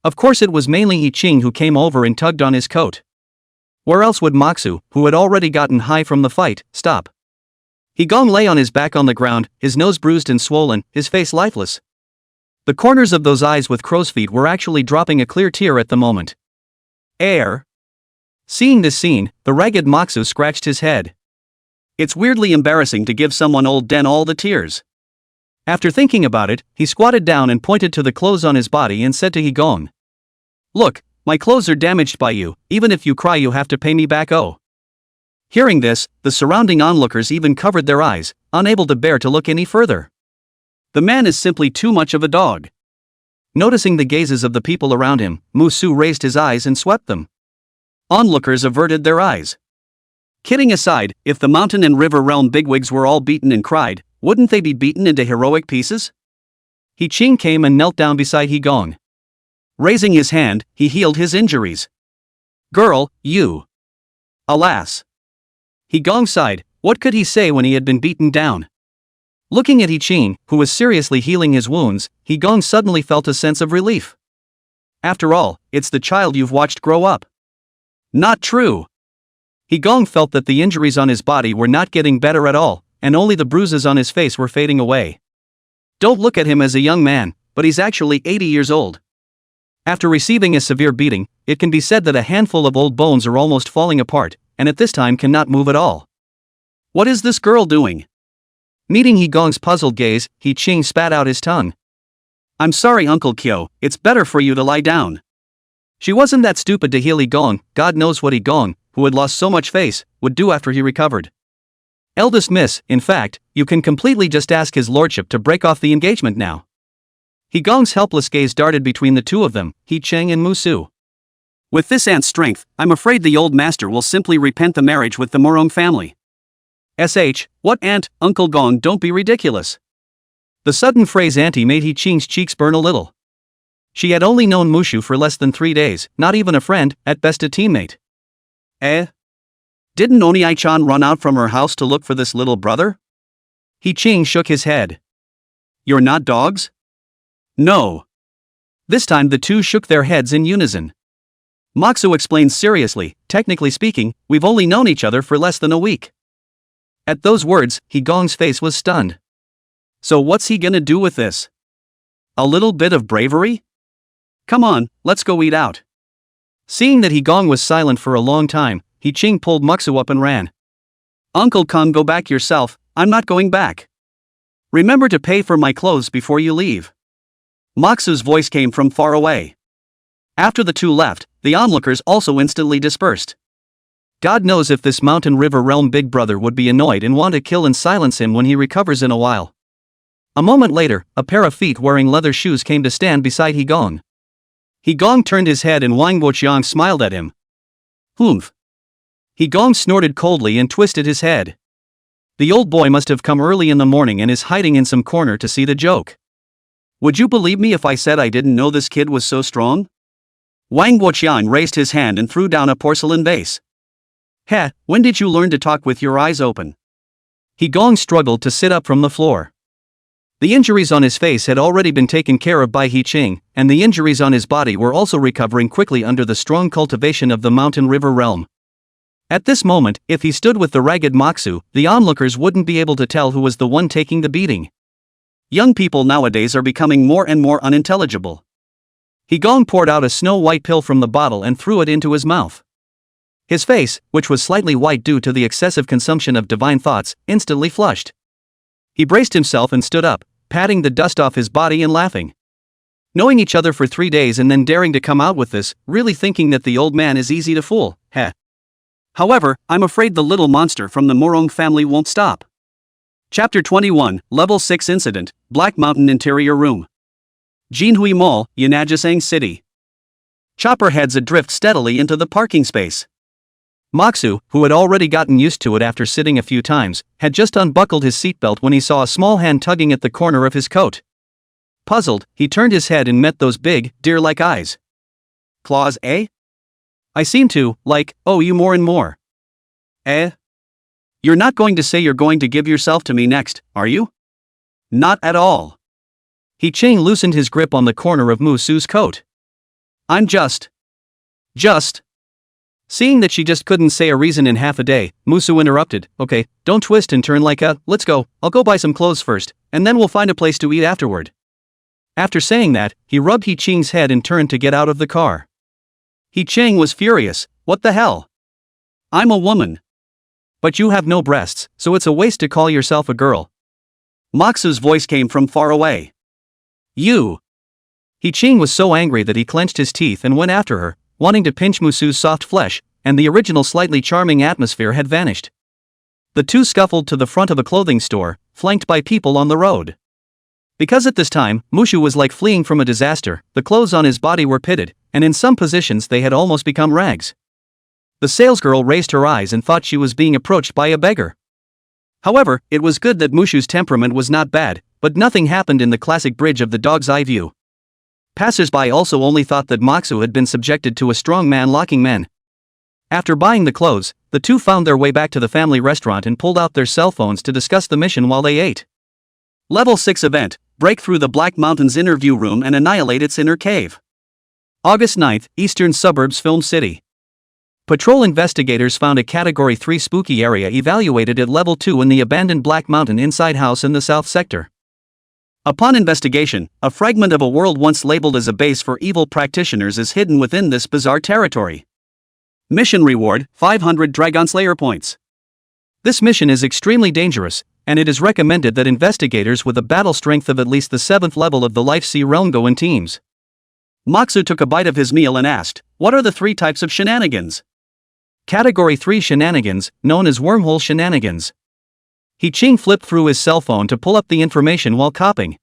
Of course it was mainly He Qing who came over and tugged on his coat. Where else would Moxu, who had already gotten high from the fight, stop? He Qing lay on his back on the ground, his nose bruised and swollen, his face lifeless. The corners of those eyes with crow's feet were actually dropping a clear tear at the moment. Air. Seeing this scene, the ragged Moxu scratched his head. It's weirdly embarrassing to give someone old Den all the tears. After thinking about it, he squatted down and pointed to the clothes on his body and said to He Qing, "Look, my clothes are damaged by you, even if you cry you have to pay me back oh." Hearing this, the surrounding onlookers even covered their eyes, unable to bear to look any further. The man is simply too much of a dog. Noticing the gazes of the people around him, Musu raised his eyes and swept them. Onlookers averted their eyes. Kidding aside, if the mountain and river realm bigwigs were all beaten and cried, wouldn't they be beaten into heroic pieces? He Qing came and knelt down beside He Qing. Raising his hand, he healed his injuries. "Girl, you." Alas. He Qing sighed, What could he say when he had been beaten down? Looking at He Qing, who was seriously healing his wounds, He Gong suddenly felt a sense of relief. After all, it's the child you've watched grow up. Not true. He Gong felt that the injuries on his body were not getting better at all, and only the bruises on his face were fading away. Don't look at him as a young man, but he's actually 80 years old. After receiving a severe beating, it can be said that a handful of old bones are almost falling apart, and at this time cannot move at all. What is this girl doing? Meeting He Gong's puzzled gaze, He Qing spat out his tongue. I'm sorry, Uncle Kyo, it's better for you to lie down. She wasn't that stupid to heal He Gong. God knows what He Gong, who had lost so much face, would do after he recovered. Eldest miss, in fact, you can completely just ask his lordship to break off the engagement now. He Gong's helpless gaze darted between the two of them, He Qing and Musu. With this aunt's strength, I'm afraid the old master will simply repent the marriage with the Morong family. What aunt, Uncle Gong, don't be ridiculous. The sudden phrase auntie made He Qing's cheeks burn a little. She had only known Mushu for less than 3 days, not even a friend, at best a teammate. Didn't Oniai-chan run out from her house to look for this little brother? He Qing shook his head. You're not dogs? No. This time the two shook their heads in unison. Moxu explained seriously, technically speaking, we've only known each other for less than a week. At those words, He Gong's face was stunned. So what's he gonna do with this? A little bit of bravery? Come on, let's go eat out. Seeing that He Gong was silent for a long time, He Qing pulled Moxu up and ran. Uncle Kong, go back yourself, I'm not going back. Remember to pay for my clothes before you leave. Moxu's voice came from far away. After the two left, the onlookers also instantly dispersed. God knows if this Mountain River Realm big brother would be annoyed and want to kill and silence him when he recovers in a while. A moment later, a pair of feet wearing leather shoes came to stand beside He Gong. He Gong turned his head and Wang Boqiang smiled at him. Humph. He Gong snorted coldly and twisted his head. The old boy must have come early in the morning and is hiding in some corner to see the joke. Would you believe me if I said I didn't know this kid was so strong? Wang Boqiang raised his hand and threw down a porcelain vase. When did you learn to talk with your eyes open? He Gong struggled to sit up from the floor. The injuries on his face had already been taken care of by He Qing, and the injuries on his body were also recovering quickly under the strong cultivation of the Mountain River Realm. At this moment, if he stood with the ragged Moxu, the onlookers wouldn't be able to tell who was the one taking the beating. Young people nowadays are becoming more and more unintelligible. He Gong poured out a snow-white pill from the bottle and threw it into his mouth. His face, which was slightly white due to the excessive consumption of divine thoughts, instantly flushed. He braced himself and stood up, patting the dust off his body and laughing. Knowing each other for 3 days and then daring to come out with this, really thinking that the old man is easy to fool, However, I'm afraid the little monster from the Morong family won't stop. Chapter 21, Level 6 Incident, Black Mountain Interior Room. Jinhui Mall, Yanajisang City. Chopper heads adrift steadily into the parking space. Moxu, who had already gotten used to it after sitting a few times, had just unbuckled his seatbelt when he saw a small hand tugging at the corner of his coat. Puzzled, he turned his head and met those big, deer-like eyes. Claws, eh? I seem to, owe you more and more. You're not going to say you're going to give yourself to me next, are you? Not at all. He Qing loosened his grip on the corner of Musu's coat. I'm just. Seeing that she just couldn't say a reason in half a day, Musu interrupted. Okay, don't twist and turn like a, let's go, I'll go buy some clothes first, and then we'll find a place to eat afterward. After saying that, he rubbed He Qing's head and turned to get out of the car. He Qing was furious. What the hell? I'm a woman. But you have no breasts, so it's a waste to call yourself a girl. Moxu's voice came from far away. You. He Qing was so angry that he clenched his teeth and went after her, wanting to pinch Musu's soft flesh, and the original slightly charming atmosphere had vanished. The two scuffled to the front of a clothing store, flanked by people on the road. Because at this time, Mushu was like fleeing from a disaster, the clothes on his body were pitted, and in some positions they had almost become rags. The salesgirl raised her eyes and thought she was being approached by a beggar. However, it was good that Mushu's temperament was not bad, but nothing happened in the classic bridge of the dog's eye view. Passers-by also only thought that Moxu had been subjected to a strong man locking men. After buying the clothes, the two found their way back to the family restaurant and pulled out their cell phones to discuss the mission while they ate. Level 6 event, break through the Black Mountain's inner view room and annihilate its inner cave. August 9th, Eastern Suburbs Film City. Patrol investigators found a Category 3 spooky area evaluated at Level 2 in the abandoned Black Mountain inside house in the South Sector. Upon investigation, a fragment of a world once labeled as a base for evil practitioners is hidden within this bizarre territory. Mission reward, 500 Dragon Slayer points. This mission is extremely dangerous, and it is recommended that investigators with a battle strength of at least the 7th level of the Life Sea realm go in teams. Maksu took a bite of his meal and asked, "What are the 3 types of shenanigans?" Category 3 shenanigans, known as wormhole shenanigans. He Qing flipped through his cell phone to pull up the information while copying.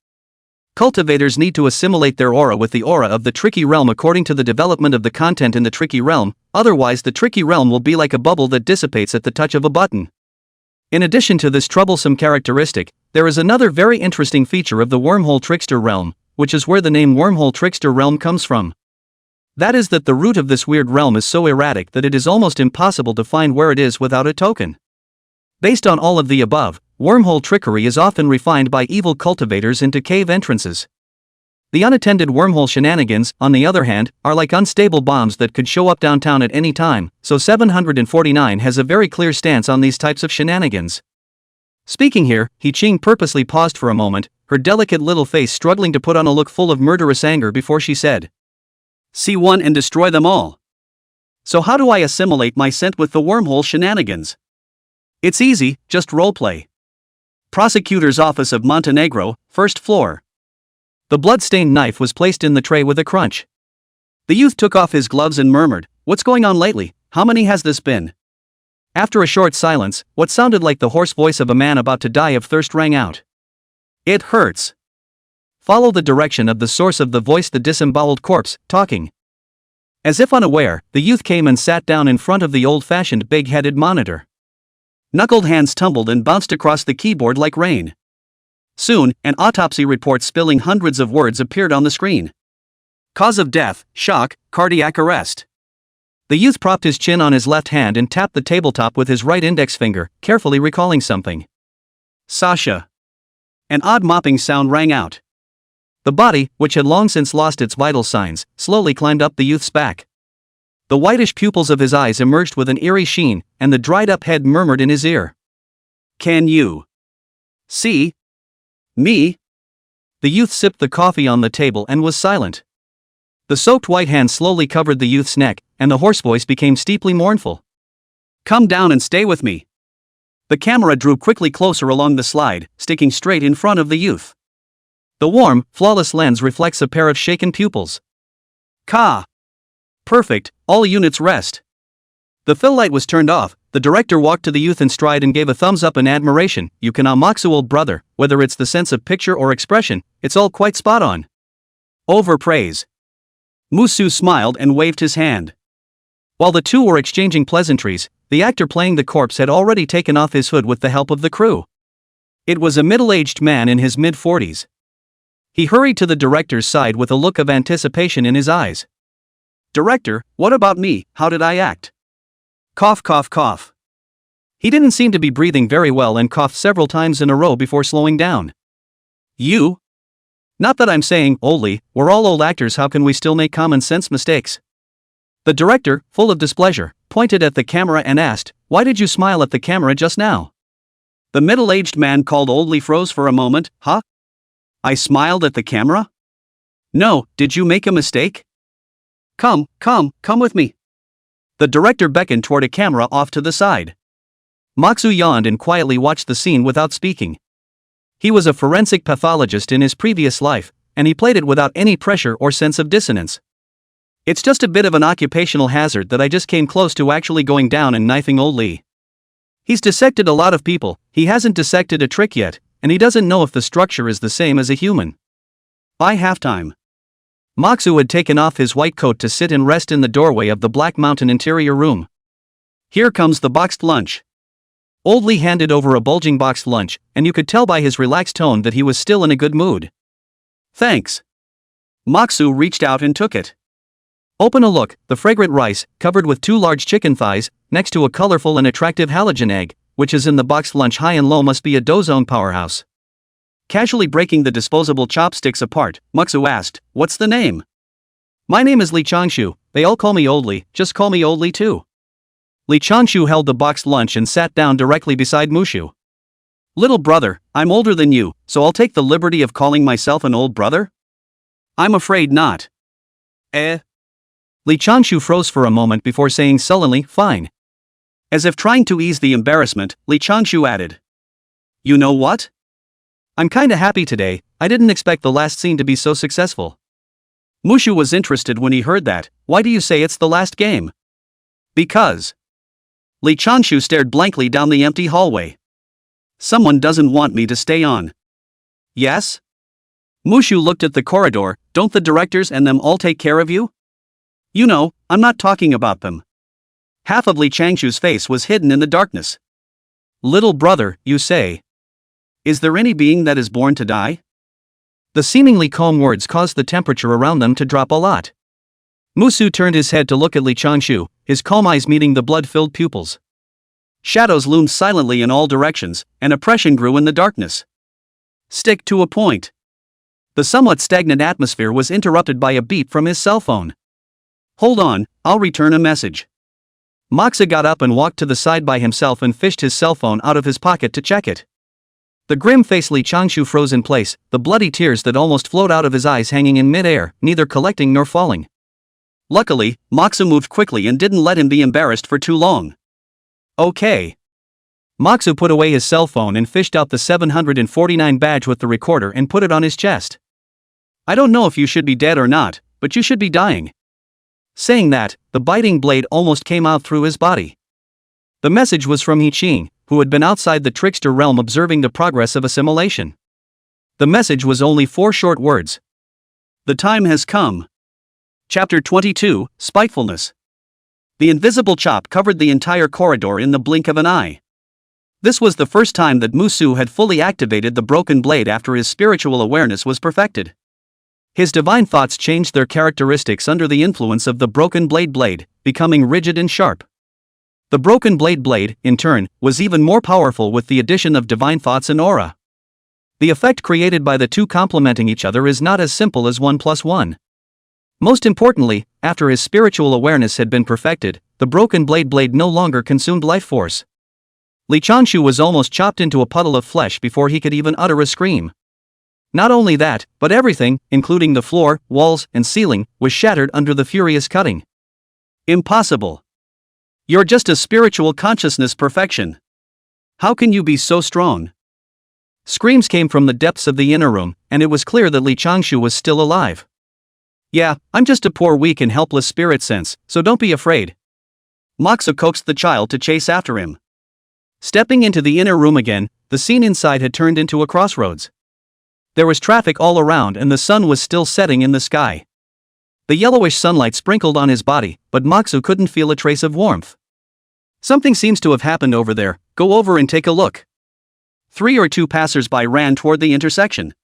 Cultivators need to assimilate their aura with the aura of the Tricky Realm according to the development of the content in the Tricky Realm, otherwise the Tricky Realm will be like a bubble that dissipates at the touch of a button. In addition to this troublesome characteristic, there is another very interesting feature of the Wormhole Trickster Realm, which is where the name Wormhole Trickster Realm comes from. That is that the root of this weird realm is so erratic that it is almost impossible to find where it is without a token. Based on all of the above, wormhole trickery is often refined by evil cultivators into cave entrances. The unattended wormhole shenanigans, on the other hand, are like unstable bombs that could show up downtown at any time, so 749 has a very clear stance on these types of shenanigans. Speaking here, He Qing purposely paused for a moment, her delicate little face struggling to put on a look full of murderous anger before she said, "See one and destroy them all. So how do I assimilate my scent with the wormhole shenanigans? It's easy, just roleplay. Prosecutor's Office of Montenegro, 1st floor." The blood-stained knife was placed in the tray with a crunch. The youth took off his gloves and murmured, "What's going on lately? How many has this been?" After a short silence, what sounded like the hoarse voice of a man about to die of thirst rang out. "It hurts." Follow the direction of the source of the voice, the disemboweled corpse, talking. As if unaware, the youth came and sat down in front of the old-fashioned big-headed monitor. Knuckled hands tumbled and bounced across the keyboard like rain. Soon, an autopsy report spilling hundreds of words appeared on the screen. Cause of death, shock, cardiac arrest. The youth propped his chin on his left hand and tapped the tabletop with his right index finger, carefully recalling something. Sasha. An odd mopping sound rang out. The body, which had long since lost its vital signs, slowly climbed up the youth's back. The whitish pupils of his eyes emerged with an eerie sheen, and the dried-up head murmured in his ear. "Can you see me?" The youth sipped the coffee on the table and was silent. The soaked white hand slowly covered the youth's neck, and the hoarse voice became steeply mournful. "Come down and stay with me." The camera drew quickly closer along the slide, sticking straight in front of the youth. The warm, flawless lens reflects a pair of shaken pupils. "Ka. Perfect, all units rest." The fill light was turned off, the director walked to the youth in stride and gave a thumbs up in admiration. "You can Maksu, old brother, whether it's the sense of picture or expression, it's all quite spot on." Overpraise. Musu smiled and waved his hand. While the two were exchanging pleasantries, the actor playing the corpse had already taken off his hood with the help of the crew. It was a middle-aged man in his mid-40s. He hurried to the director's side with a look of anticipation in his eyes. "Director, what about me? How did I act?" Cough, cough, cough. He didn't seem to be breathing very well and coughed several times in a row before slowing down. "You? Not that I'm saying, oldly, we're all old actors, how can we still make common sense mistakes?" The director, full of displeasure, pointed at the camera and asked, "Why did you smile at the camera just now?" The middle-aged man called oldly froze for a moment. "Huh? I smiled at the camera? No, did you make a mistake? Come with me." The director beckoned toward a camera off to the side. Maksu yawned and quietly watched the scene without speaking. He was a forensic pathologist in his previous life, and he played it without any pressure or sense of dissonance. "It's just a bit of an occupational hazard that I just came close to actually going down and knifing old Lee. He's dissected a lot of people, he hasn't dissected a trick yet, and he doesn't know if the structure is the same as a human." By halftime, Maksu had taken off his white coat to sit and rest in the doorway of the Black Mountain interior room. "Here comes the boxed lunch." Old Lee handed over a bulging boxed lunch, and you could tell by his relaxed tone that he was still in a good mood. "Thanks." Maksu reached out and took it. Open a look, the fragrant rice, covered with 2 large chicken thighs, next to a colorful and attractive halogen egg, which is in the boxed lunch. High and low must be a dozone powerhouse. Casually breaking the disposable chopsticks apart, Muxu asked, "What's the name?" "My name is Li Changshu, they all call me Old Li, just call me Old Li too." Li Changshu held the boxed lunch and sat down directly beside Mushu. "Little brother, I'm older than you, so I'll take the liberty of calling myself an old brother?" "I'm afraid not." Li Changshu froze for a moment before saying sullenly, "Fine." As if trying to ease the embarrassment, Li Changshu added, "You know what? I'm kinda happy today, I didn't expect the last scene to be so successful." Mushu was interested when he heard that. "Why do you say it's the last game?" "Because." Li Changshu stared blankly down the empty hallway. "Someone doesn't want me to stay on." "Yes?" Mushu looked at the corridor. "Don't the directors and them all take care of you?" "You know, I'm not talking about them." Half of Li Changshu's face was hidden in the darkness. "Little brother, you say? Is there any being that is born to die?" The seemingly calm words caused the temperature around them to drop a lot. Mushu turned his head to look at Li Changshu, his calm eyes meeting the blood-filled pupils. Shadows loomed silently in all directions, and oppression grew in the darkness. "Stick to a point." The somewhat stagnant atmosphere was interrupted by a beep from his cell phone. "Hold on, I'll return a message." Moxa got up and walked to the side by himself and fished his cell phone out of his pocket to check it. The grim-faced Li Changshu froze in place, the bloody tears that almost flowed out of his eyes hanging in mid-air, neither collecting nor falling. Luckily, Moxa moved quickly and didn't let him be embarrassed for too long. "Okay." Moxa put away his cell phone and fished out the 749 badge with the recorder and put it on his chest. "I don't know if you should be dead or not, but you should be dying." Saying that, the biting blade almost came out through his body. The message was from He Qing, who had been outside the trickster realm observing the progress of assimilation. The message was only 4 short words. "The time has come." Chapter 22, Spitefulness. The invisible chop covered the entire corridor in the blink of an eye. This was the first time that Mushu had fully activated the broken blade after his spiritual awareness was perfected. His divine thoughts changed their characteristics under the influence of the broken blade, becoming rigid and sharp. The broken blade, in turn, was even more powerful with the addition of divine thoughts and aura. The effect created by the two complementing each other is not as simple as 1 + 1. Most importantly, after his spiritual awareness had been perfected, the broken blade no longer consumed life force. Li Changshu was almost chopped into a puddle of flesh before he could even utter a scream. Not only that, but everything, including the floor, walls, and ceiling, was shattered under the furious cutting. "Impossible. You're just a spiritual consciousness perfection. How can you be so strong?" Screams came from the depths of the inner room, and it was clear that Li Changshu was still alive. "Yeah, I'm just a poor, weak and helpless spirit sense, so don't be afraid." Moxa coaxed the child to chase after him. Stepping into the inner room again, the scene inside had turned into a crossroads. There was traffic all around and the sun was still setting in the sky. The yellowish sunlight sprinkled on his body, but Moxu couldn't feel a trace of warmth. "Something seems to have happened over there, go over and take a look." 3 or 2 passers-by ran toward the intersection.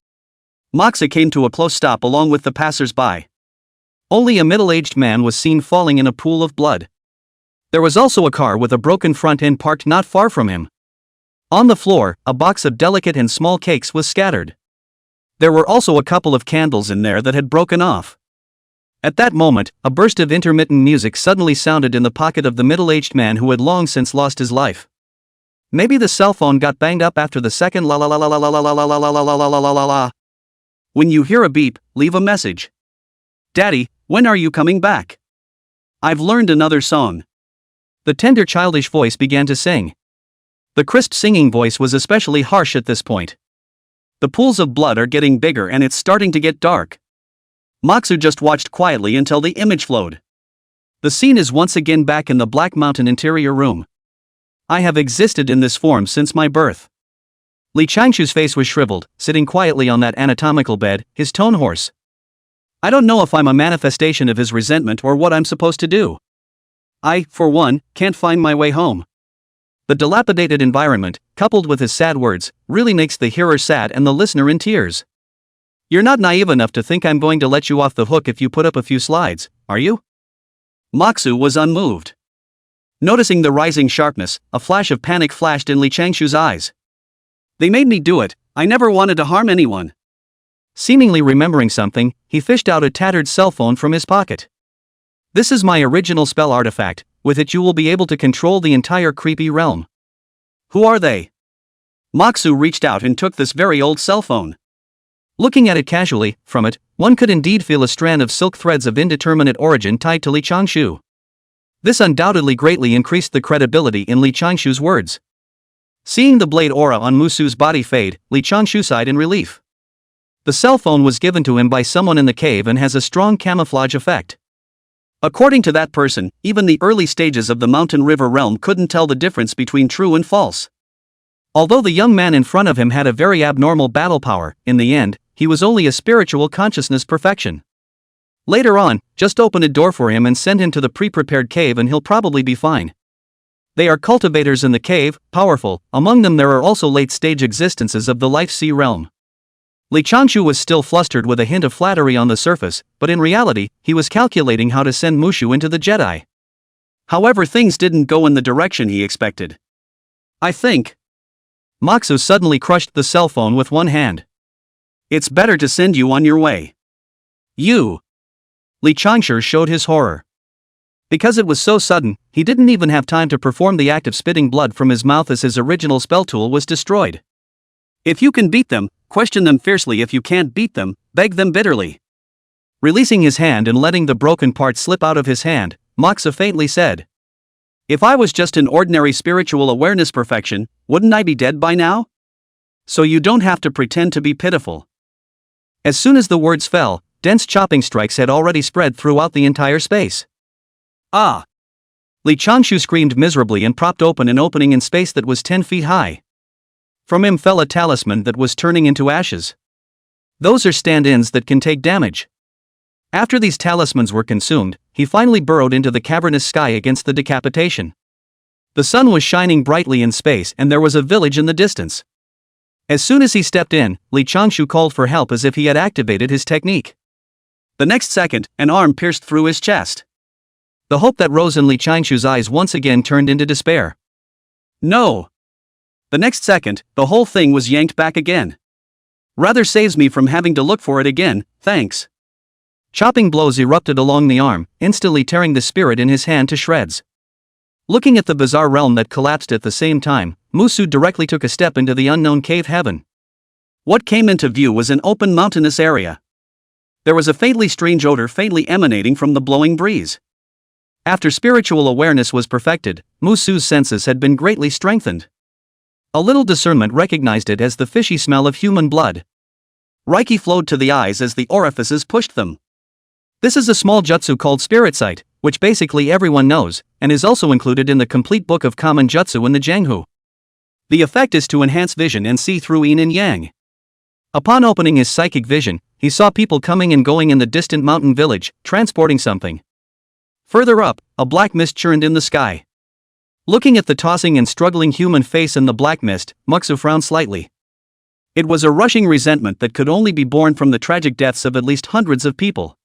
Moxa came to a close stop along with the passers-by. Only a middle-aged man was seen falling in a pool of blood. There was also a car with a broken front end parked not far from him. On the floor, a box of delicate and small cakes was scattered. There were also a couple of candles in there that had broken off. At that moment, a burst of intermittent music suddenly sounded in the pocket of the middle-aged man who had long since lost his life. Maybe the cell phone got banged up after the second la la la la la la la la la la la la la la la la. When you hear a beep, leave a message. "Daddy, when are you coming back? I've learned another song." The tender childish voice began to sing. The crisp singing voice was especially harsh at this point. "The pools of blood are getting bigger and it's starting to get dark." Moxu just watched quietly until the image flowed. The scene is once again back in the Black Mountain interior room. "I have existed in this form since my birth." Li Changshu's face was shriveled, sitting quietly on that anatomical bed, his tone hoarse. "I don't know if I'm a manifestation of his resentment or what I'm supposed to do. I, for one, can't find my way home." The dilapidated environment, coupled with his sad words, really makes the hearer sad and the listener in tears. "You're not naive enough to think I'm going to let you off the hook if you put up a few slides, are you?" Moxu was unmoved. Noticing the rising sharpness, a flash of panic flashed in Li Changshu's eyes. They made me do it, I never wanted to harm anyone. Seemingly remembering something, he fished out a tattered cell phone from his pocket. This is my original spell artifact, with it you will be able to control the entire creepy realm. Who are they? Moxu reached out and took this very old cell phone. Looking at it casually, from it, one could indeed feel a strand of silk threads of indeterminate origin tied to Li Changshu. This undoubtedly greatly increased the credibility in Li Changshu's words. Seeing the blade aura on Musu's body fade, Li Changshu sighed in relief. The cell phone was given to him by someone in the cave and has a strong camouflage effect. According to that person, even the early stages of the mountain river realm couldn't tell the difference between true and false. Although the young man in front of him had a very abnormal battle power, in the end, he was only a spiritual consciousness perfection. Later on, just open a door for him and send him to the pre-prepared cave and he'll probably be fine. They are cultivators in the cave, powerful, among them there are also late-stage existences of the life sea realm. Li Changshu was still flustered with a hint of flattery on the surface, but in reality, he was calculating how to send Mushu into the Jedi. However, things didn't go in the direction he expected. I think. Moxu suddenly crushed the cell phone with one hand. It's better to send you on your way. You. Li Changshu showed his horror. Because it was so sudden, he didn't even have time to perform the act of spitting blood from his mouth as his original spell tool was destroyed. If you can beat them, question them fiercely. If you can't beat them, beg them bitterly. Releasing his hand and letting the broken part slip out of his hand, Moxa faintly said, if I was just an ordinary spiritual awareness perfection, wouldn't I be dead by now? So you don't have to pretend to be pitiful. As soon as the words fell, dense chopping strikes had already spread throughout the entire space. Ah! Li Changshu screamed miserably and propped open an opening in space that was 10 feet high. From him fell a talisman that was turning into ashes. Those are stand-ins that can take damage. After these talismans were consumed, he finally burrowed into the cavernous sky against the decapitation. The sun was shining brightly in space and there was a village in the distance. As soon as he stepped in, Li Changshu called for help as if he had activated his technique. The next second, an arm pierced through his chest. The hope that rose in Li Changshu's eyes once again turned into despair. No! The next second, the whole thing was yanked back again. Rather saves me from having to look for it again, thanks. Chopping blows erupted along the arm, instantly tearing the spirit in his hand to shreds. Looking at the bizarre realm that collapsed at the same time, Musu directly took a step into the unknown cave heaven. What came into view was an open mountainous area. There was a faintly strange odor faintly emanating from the blowing breeze. After spiritual awareness was perfected, Musu's senses had been greatly strengthened. A little discernment recognized it as the fishy smell of human blood. Reiki flowed to the eyes as the orifices pushed them. This is a small jutsu called Spirit Sight, which basically everyone knows, and is also included in the complete book of common jutsu in the Zhenghu. The effect is to enhance vision and see through yin and yang. Upon opening his psychic vision, he saw people coming and going in the distant mountain village, transporting something. Further up, a black mist churned in the sky. Looking at the tossing and struggling human face in the black mist, Muxu frowned slightly. It was a rushing resentment that could only be born from the tragic deaths of at least hundreds of people.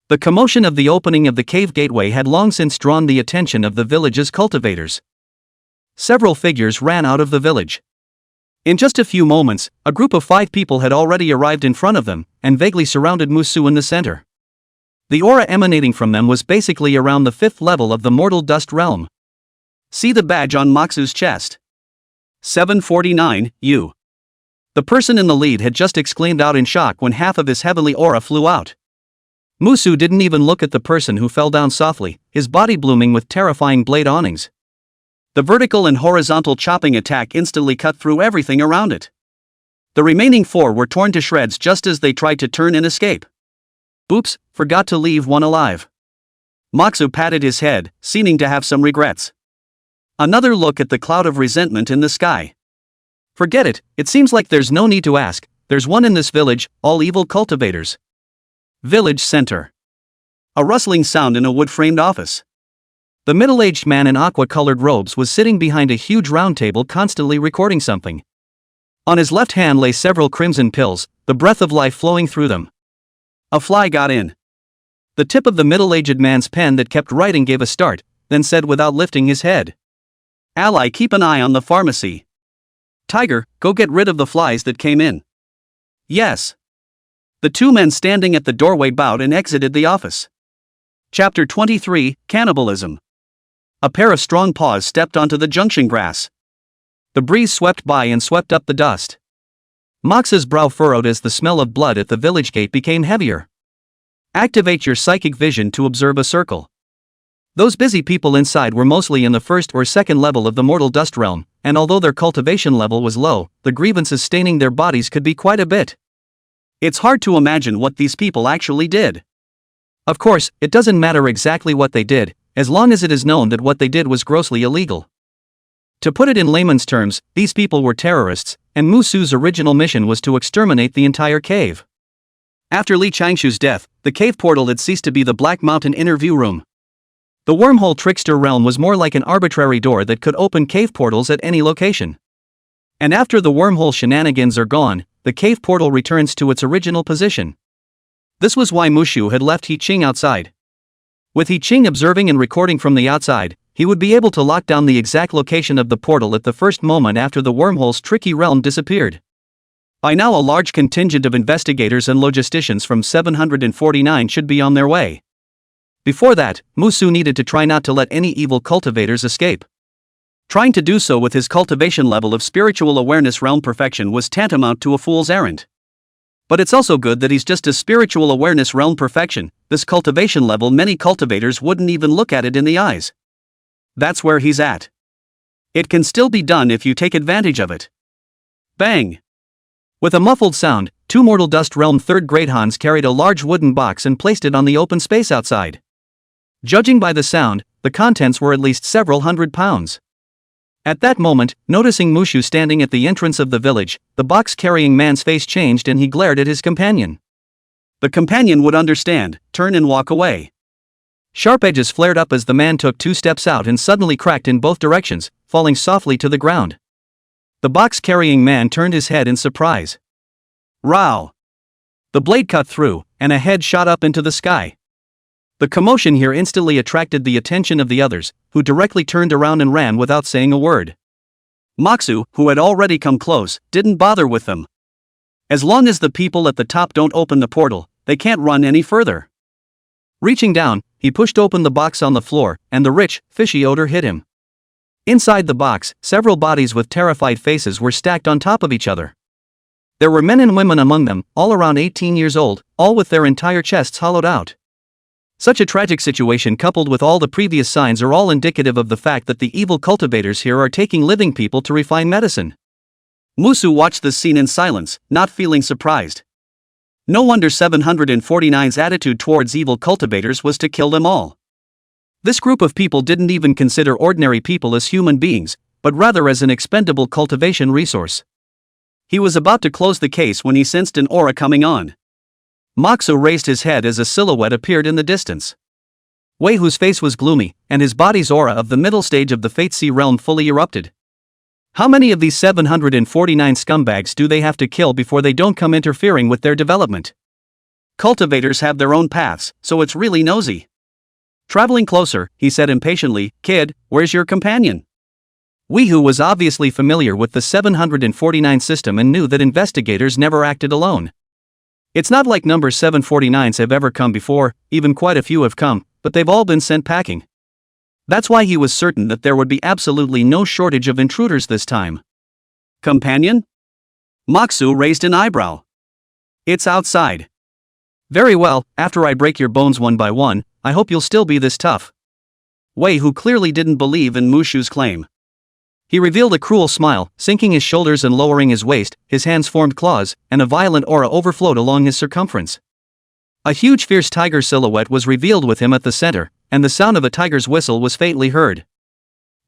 The commotion of the opening of the cave gateway had long since drawn the attention of the village's cultivators. Several figures ran out of the village. In just a few moments, a group of 5 people had already arrived in front of them, and vaguely surrounded Musu in the center. The aura emanating from them was basically around the 5th level of the mortal dust realm. See the badge on Moxu's chest. 749, U. The person in the lead had just exclaimed out in shock when half of his heavenly aura flew out. Musu didn't even look at the person who fell down softly, his body blooming with terrifying blade awnings. The vertical and horizontal chopping attack instantly cut through everything around it. The remaining 4 were torn to shreds just as they tried to turn and escape. Oops, forgot to leave one alive. Moxu patted his head, seeming to have some regrets. Another look at the cloud of resentment in the sky. Forget it, it seems like there's no need to ask, there's one in this village, all evil cultivators. Village center. A rustling sound in a wood-framed office. The middle-aged man in aqua-colored robes was sitting behind a huge round table constantly recording something. On his left hand lay several crimson pills, the breath of life flowing through them. A fly got in. The tip of the middle-aged man's pen that kept writing gave a start, then said without lifting his head. Ally, keep an eye on the pharmacy. Tiger, go get rid of the flies that came in. Yes. The two men standing at the doorway bowed and exited the office. Chapter 23, Cannibalism. A pair of strong paws stepped onto the junction grass. The breeze swept by and swept up the dust. Mox's brow furrowed as the smell of blood at the village gate became heavier. Activate your psychic vision to observe a circle. Those busy people inside were mostly in the first or second level of the mortal dust realm, and although their cultivation level was low, the grievances staining their bodies could be quite a bit. It's hard to imagine what these people actually did. Of course, it doesn't matter exactly what they did, as long as it is known that what they did was grossly illegal. To put it in layman's terms, these people were terrorists, and Musu's original mission was to exterminate the entire cave. After Li Changshu's death, the cave portal had ceased to be the Black Mountain interview room. The wormhole trickster realm was more like an arbitrary door that could open cave portals at any location. And after the wormhole shenanigans are gone, the cave portal returns to its original position. This was why Mushu had left He Qing outside. With He Qing observing and recording from the outside, he would be able to lock down the exact location of the portal at the first moment after the wormhole's tricky realm disappeared. By now a large contingent of investigators and logisticians from 749 should be on their way. Before that, Musu needed to try not to let any evil cultivators escape. Trying to do so with his cultivation level of spiritual awareness realm perfection was tantamount to a fool's errand. But it's also good that he's just a spiritual awareness realm perfection. This cultivation level, many cultivators wouldn't even look at it in the eyes. That's where he's at. It can still be done if you take advantage of it. Bang! With a muffled sound, two Mortal Dust Realm third-grade Hans carried a large wooden box and placed it on the open space outside. Judging by the sound, the contents were at least several hundred pounds. At that moment, noticing Mushu standing at the entrance of the village, the box-carrying man's face changed and he glared at his companion. The companion would understand, turn and walk away. Sharp edges flared up as the man took 2 steps out and suddenly cracked in both directions, falling softly to the ground. The box-carrying man turned his head in surprise. Row! The blade cut through, and a head shot up into the sky. The commotion here instantly attracted the attention of the others, who directly turned around and ran without saying a word. Moxu, who had already come close, didn't bother with them. As long as the people at the top don't open the portal, they can't run any further. Reaching down, he pushed open the box on the floor, and the rich, fishy odor hit him. Inside the box, several bodies with terrified faces were stacked on top of each other. There were men and women among them, all around 18 years old, all with their entire chests hollowed out. Such a tragic situation coupled with all the previous signs are all indicative of the fact that the evil cultivators here are taking living people to refine medicine. Musu watched this scene in silence, not feeling surprised. No wonder 749's attitude towards evil cultivators was to kill them all. This group of people didn't even consider ordinary people as human beings, but rather as an expendable cultivation resource. He was about to close the case when he sensed an aura coming on. Moxu raised his head as a silhouette appeared in the distance. Wei, whose face was gloomy, and his body's aura of the middle stage of the Fate Sea realm fully erupted. How many of these 749 scumbags do they have to kill before they don't come interfering with their development? Cultivators have their own paths, so it's really nosy. Traveling closer, he said impatiently, "Kid, where's your companion?" Wei, who was obviously familiar with the 749 system and knew that investigators never acted alone. It's not like number 749s have ever come before, even quite a few have come, but they've all been sent packing. That's why he was certain that there would be absolutely no shortage of intruders this time. Companion? Moxu raised an eyebrow. It's outside. Very well, after I break your bones one by one, I hope you'll still be this tough. Wei, who clearly didn't believe in Mushu's claim. He revealed a cruel smile, sinking his shoulders and lowering his waist, his hands formed claws, and a violent aura overflowed along his circumference. A huge fierce tiger silhouette was revealed with him at the center, and the sound of a tiger's whistle was faintly heard.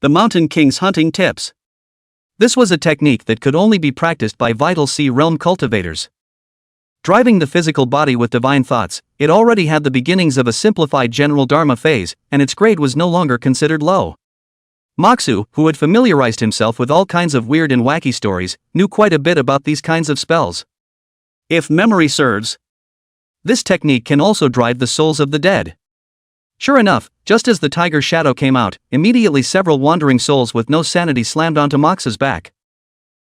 The Mountain King's hunting tips. This was a technique that could only be practiced by vital sea realm cultivators. Driving the physical body with divine thoughts, it already had the beginnings of a simplified general dharma phase, and its grade was no longer considered low. Moxu, who had familiarized himself with all kinds of weird and wacky stories, knew quite a bit about these kinds of spells. If memory serves, This technique can also drive the souls of the dead. Sure enough, just as the tiger's shadow came out, immediately several wandering souls with no sanity slammed onto Mox's back.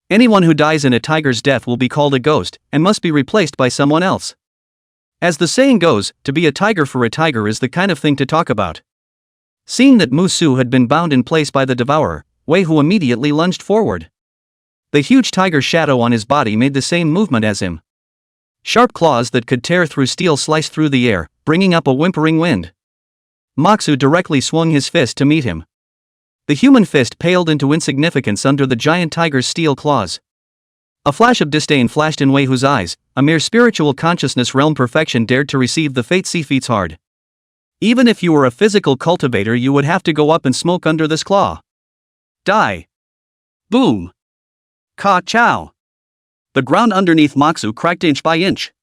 Anyone who dies in a tiger's death will be called a ghost, and must be replaced by someone else. As the saying goes, to be a tiger for a tiger is the kind of thing to talk about. Seeing that Mu Su had been bound in place by the devourer, Wei Hu immediately lunged forward. The huge tiger's shadow on his body made the same movement as him. Sharp claws that could tear through steel sliced through the air, bringing up a whimpering wind. Moxu directly swung his fist to meet him. The human fist paled into insignificance under the giant tiger's steel claws. A flash of disdain flashed in Wei Hu's eyes. A mere spiritual consciousness realm perfection dared to receive the fate feats hard. Even if you were a physical cultivator, you would have to go up and smoke under this claw. Die. Boom. Ka chow. The ground underneath Moxu cracked inch by inch.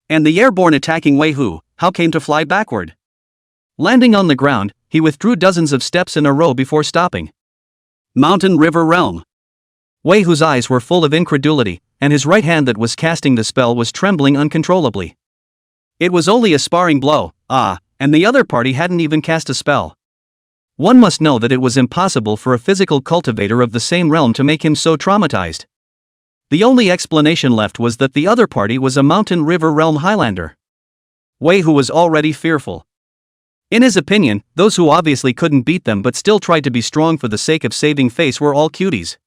And the airborne attacking Wei Hu, how came to fly backward? Landing on the ground, he withdrew dozens of steps in a row before stopping. Mountain River Realm. Wei Hu's eyes were full of incredulity, and his right hand that was casting the spell was trembling uncontrollably. It was only a sparring blow, and the other party hadn't even cast a spell. One must know that it was impossible for a physical cultivator of the same realm to make him so traumatized. The only explanation left was that the other party was a Mountain River Realm Highlander. Wei Hu was already fearful. In his opinion, those who obviously couldn't beat them but still tried to be strong for the sake of saving face were all cuties.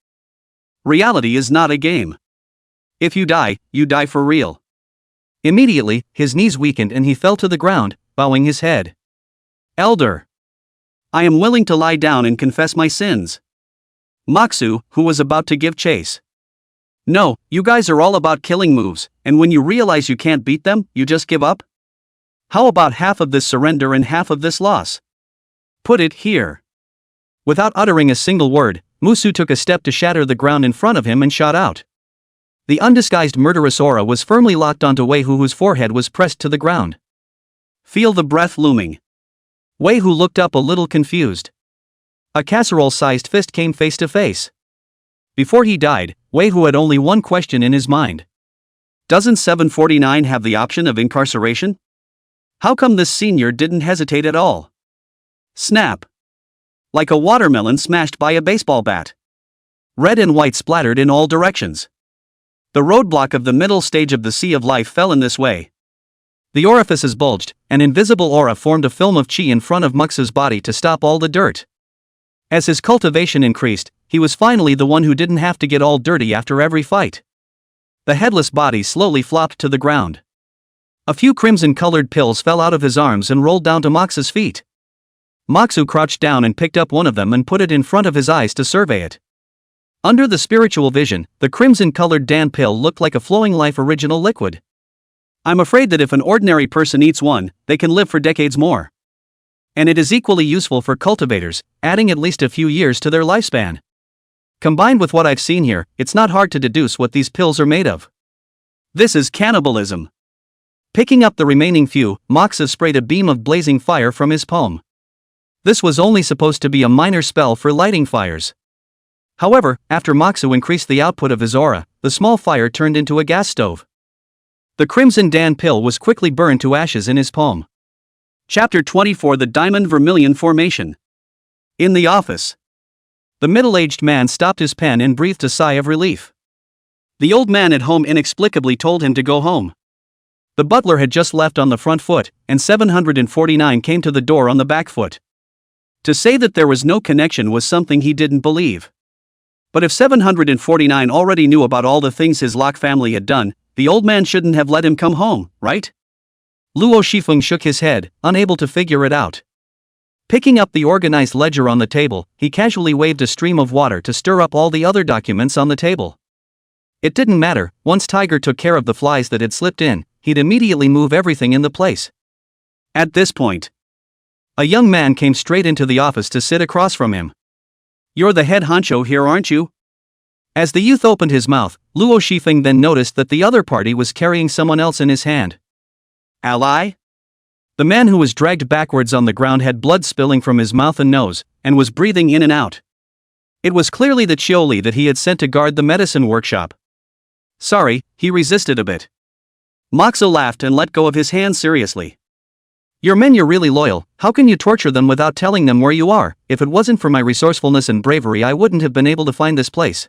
Reality is not a game. If you die for real. Immediately, his knees weakened and he fell to the ground, bowing his head. Elder. I am willing to lie down and confess my sins. Moxu, who was about to give chase. No, you guys are all about killing moves, and when you realize you can't beat them, you just give up? How about half of this surrender and half of this loss? Put it here. Without uttering a single word, Musu took a step to shatter the ground in front of him and shot out. The undisguised murderous aura was firmly locked onto Wei Hu, whose forehead was pressed to the ground. Feel the breath looming. Wei Hu looked up a little confused. A casserole-sized fist came face to face. Before he died, Wei Hu had only one question in his mind. Doesn't 749 have the option of incarceration? How come this senior didn't hesitate at all? Snap. Like a watermelon smashed by a baseball bat. Red and white splattered in all directions. The roadblock of the middle stage of the Sea of Life fell in this way. The orifices bulged, an invisible aura formed a film of chi in front of Mux's body to stop all the dirt. As his cultivation increased, he was finally the one who didn't have to get all dirty after every fight. The headless body slowly flopped to the ground. A few crimson-colored pills fell out of his arms and rolled down to Mox's feet. Moxu crouched down and picked up one of them and put it in front of his eyes to survey it. Under the spiritual vision, the crimson-colored Dan pill looked like a flowing life original liquid. I'm afraid that if an ordinary person eats one, they can live for decades more. And it is equally useful for cultivators, adding at least a few years to their lifespan. Combined with what I've seen here, it's not hard to deduce what these pills are made of. This is cannibalism. Picking up the remaining few, Moxa sprayed a beam of blazing fire from his palm. This was only supposed to be a minor spell for lighting fires. However, after Moxu increased the output of his aura, the small fire turned into a gas stove. The Crimson Dan pill was quickly burned to ashes in his palm. Chapter 24: The Diamond Vermilion Formation. In the office. The middle-aged man stopped his pen and breathed a sigh of relief. The old man at home inexplicably told him to go home. The butler had just left on the front foot, and 749 came to the door on the back foot. To say that there was no connection was something he didn't believe. But if 749 already knew about all the things his Locke family had done, the old man shouldn't have let him come home, right? Luo Shifeng shook his head, unable to figure it out. Picking up the organized ledger on the table, he casually waved a stream of water to stir up all the other documents on the table. It didn't matter, once Tiger took care of the flies that had slipped in, he'd immediately move everything in the place. At this point, a young man came straight into the office to sit across from him. You're the head honcho here, aren't you? As the youth opened his mouth, Luo Shifeng then noticed that the other party was carrying someone else in his hand. Ally? The man who was dragged backwards on the ground had blood spilling from his mouth and nose, and was breathing in and out. It was clearly the Chioli that he had sent to guard the medicine workshop. Sorry, he resisted a bit. Moxo laughed and let go of his hand seriously. Your men, you're really loyal. How can you torture them without telling them where you are? If it wasn't for my resourcefulness and bravery, I wouldn't have been able to find this place.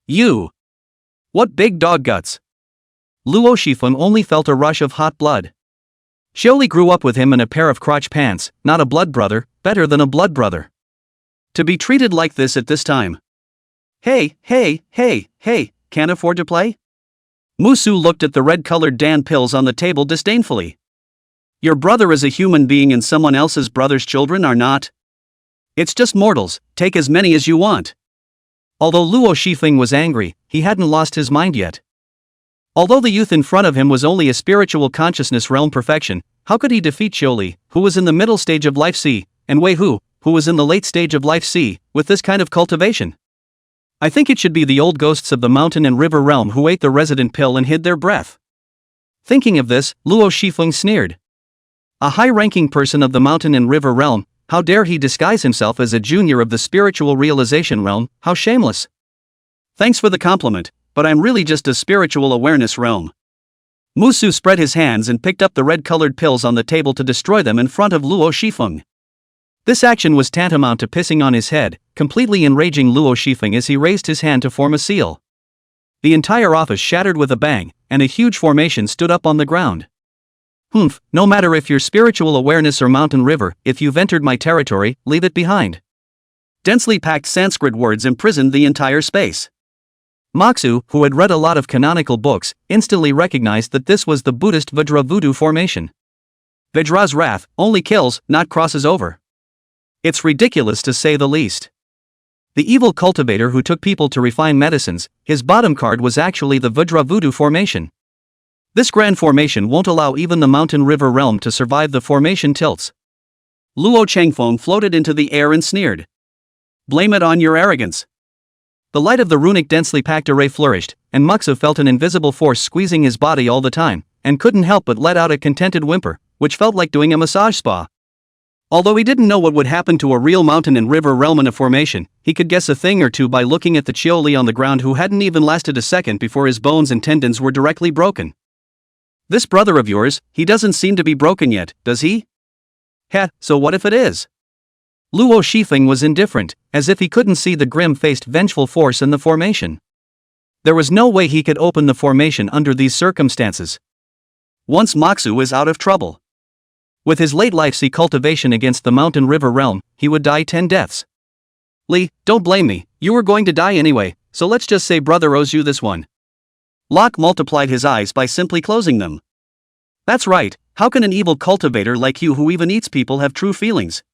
You. What big dog guts. Luo Shifeng only felt a rush of hot blood. Xiaoli grew up with him in a pair of crotch pants, not a blood brother, better than a blood brother. To be treated like this at this time. Hey, can't afford to play? Musu looked at the red-colored Dan pills on the table disdainfully. Your brother is a human being and someone else's brother's children are not. It's just mortals, take as many as you want. Although Luo Shifeng was angry, he hadn't lost his mind yet. Although the youth in front of him was only a spiritual consciousness realm perfection, how could he defeat Xiaoli, who was in the middle stage of life C, and Wei Hu, who was in the late stage of life C, with this kind of cultivation? I think it should be the old ghosts of the mountain and river realm who ate the resident pill and hid their breath. Thinking of this, Luo Shifeng sneered. A high-ranking person of the mountain and river realm, how dare he disguise himself as a junior of the spiritual realization realm, how shameless. Thanks for the compliment, but I'm really just a spiritual awareness realm. Musu spread his hands and picked up the red-colored pills on the table to destroy them in front of Luo Shifeng. This action was tantamount to pissing on his head, completely enraging Luo Shifeng as he raised his hand to form a seal. The entire office shattered with a bang, and a huge formation stood up on the ground. Humph, no matter if you're spiritual awareness or mountain river, if you've entered my territory, leave it behind. Densely packed Sanskrit words imprisoned the entire space. Moxu, who had read a lot of canonical books, instantly recognized that this was the Buddhist Vajra voodoo formation. Vajra's wrath only kills, not crosses over. It's ridiculous to say the least. The evil cultivator who took people to refine medicines, his bottom card was actually the Vajra voodoo formation. This grand formation won't allow even the mountain river realm to survive the formation tilts. Luo Changfeng floated into the air and sneered. Blame it on your arrogance. The light of the runic densely packed array flourished, and Muxu felt an invisible force squeezing his body all the time, and couldn't help but let out a contented whimper, which felt like doing a massage spa. Although he didn't know what would happen to a real mountain and river realm in a formation, he could guess a thing or two by looking at the Xiaoli on the ground who hadn't even lasted a second before his bones and tendons were directly broken. This brother of yours, he doesn't seem to be broken yet, does he? Heh, so what if it is? Luo Shifeng was indifferent, as if he couldn't see the grim-faced vengeful force in the formation. There was no way he could open the formation under these circumstances. Once Moxu is out of trouble. With his late life C cultivation against the mountain river realm, he would die 10 deaths. Li, don't blame me, you were going to die anyway, so let's just say brother owes you this one. Locke multiplied his eyes by simply closing them. That's right, how can an evil cultivator like you who even eats people have true feelings?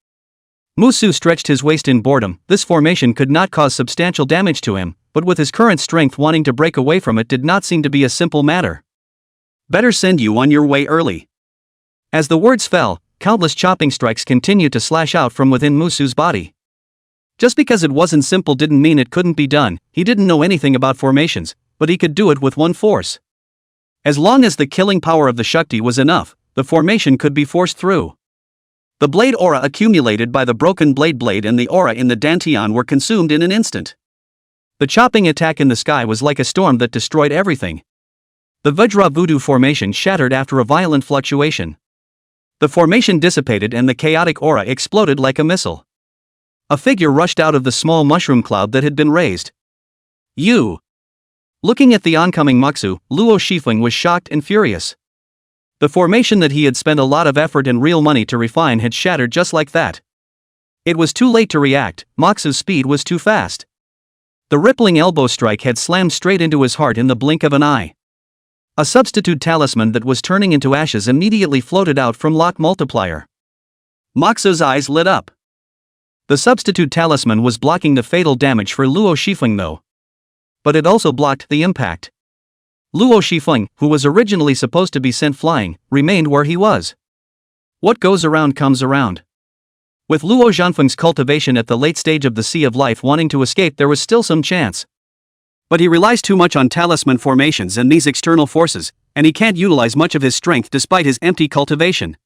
Musu stretched his waist in boredom. This formation could not cause substantial damage to him, but with his current strength, wanting to break away from it did not seem to be a simple matter. Better send you on your way early. As the words fell, countless chopping strikes continued to slash out from within Musu's body. Just because it wasn't simple didn't mean it couldn't be done. He didn't know anything about formations, but he could do it with one force. As long as the killing power of the Shakti was enough, the formation could be forced through. The blade aura accumulated by the broken blade and the aura in the dantian were consumed in an instant. The chopping attack in the sky was like a storm that destroyed everything. The Vajra voodoo formation shattered after a violent fluctuation. The formation dissipated and the chaotic aura exploded like a missile. A figure rushed out of the small mushroom cloud that had been raised. You! Looking at the oncoming Muxu, Luo Shifeng was shocked and furious. The formation that he had spent a lot of effort and real money to refine had shattered just like that. It was too late to react, Muxu's speed was too fast. The rippling elbow strike had slammed straight into his heart in the blink of an eye. A substitute talisman that was turning into ashes immediately floated out from Lock Multiplier. Muxu's eyes lit up. The substitute talisman was blocking the fatal damage for Luo Shifeng though. But it also blocked the impact. Luo Shifeng, who was originally supposed to be sent flying, remained where he was. What goes around comes around. With Luo Zhanfeng's cultivation at the late stage of the Sea of Life wanting to escape, there was still some chance. But he relies too much on talisman formations and these external forces, and he can't utilize much of his strength despite his empty cultivation.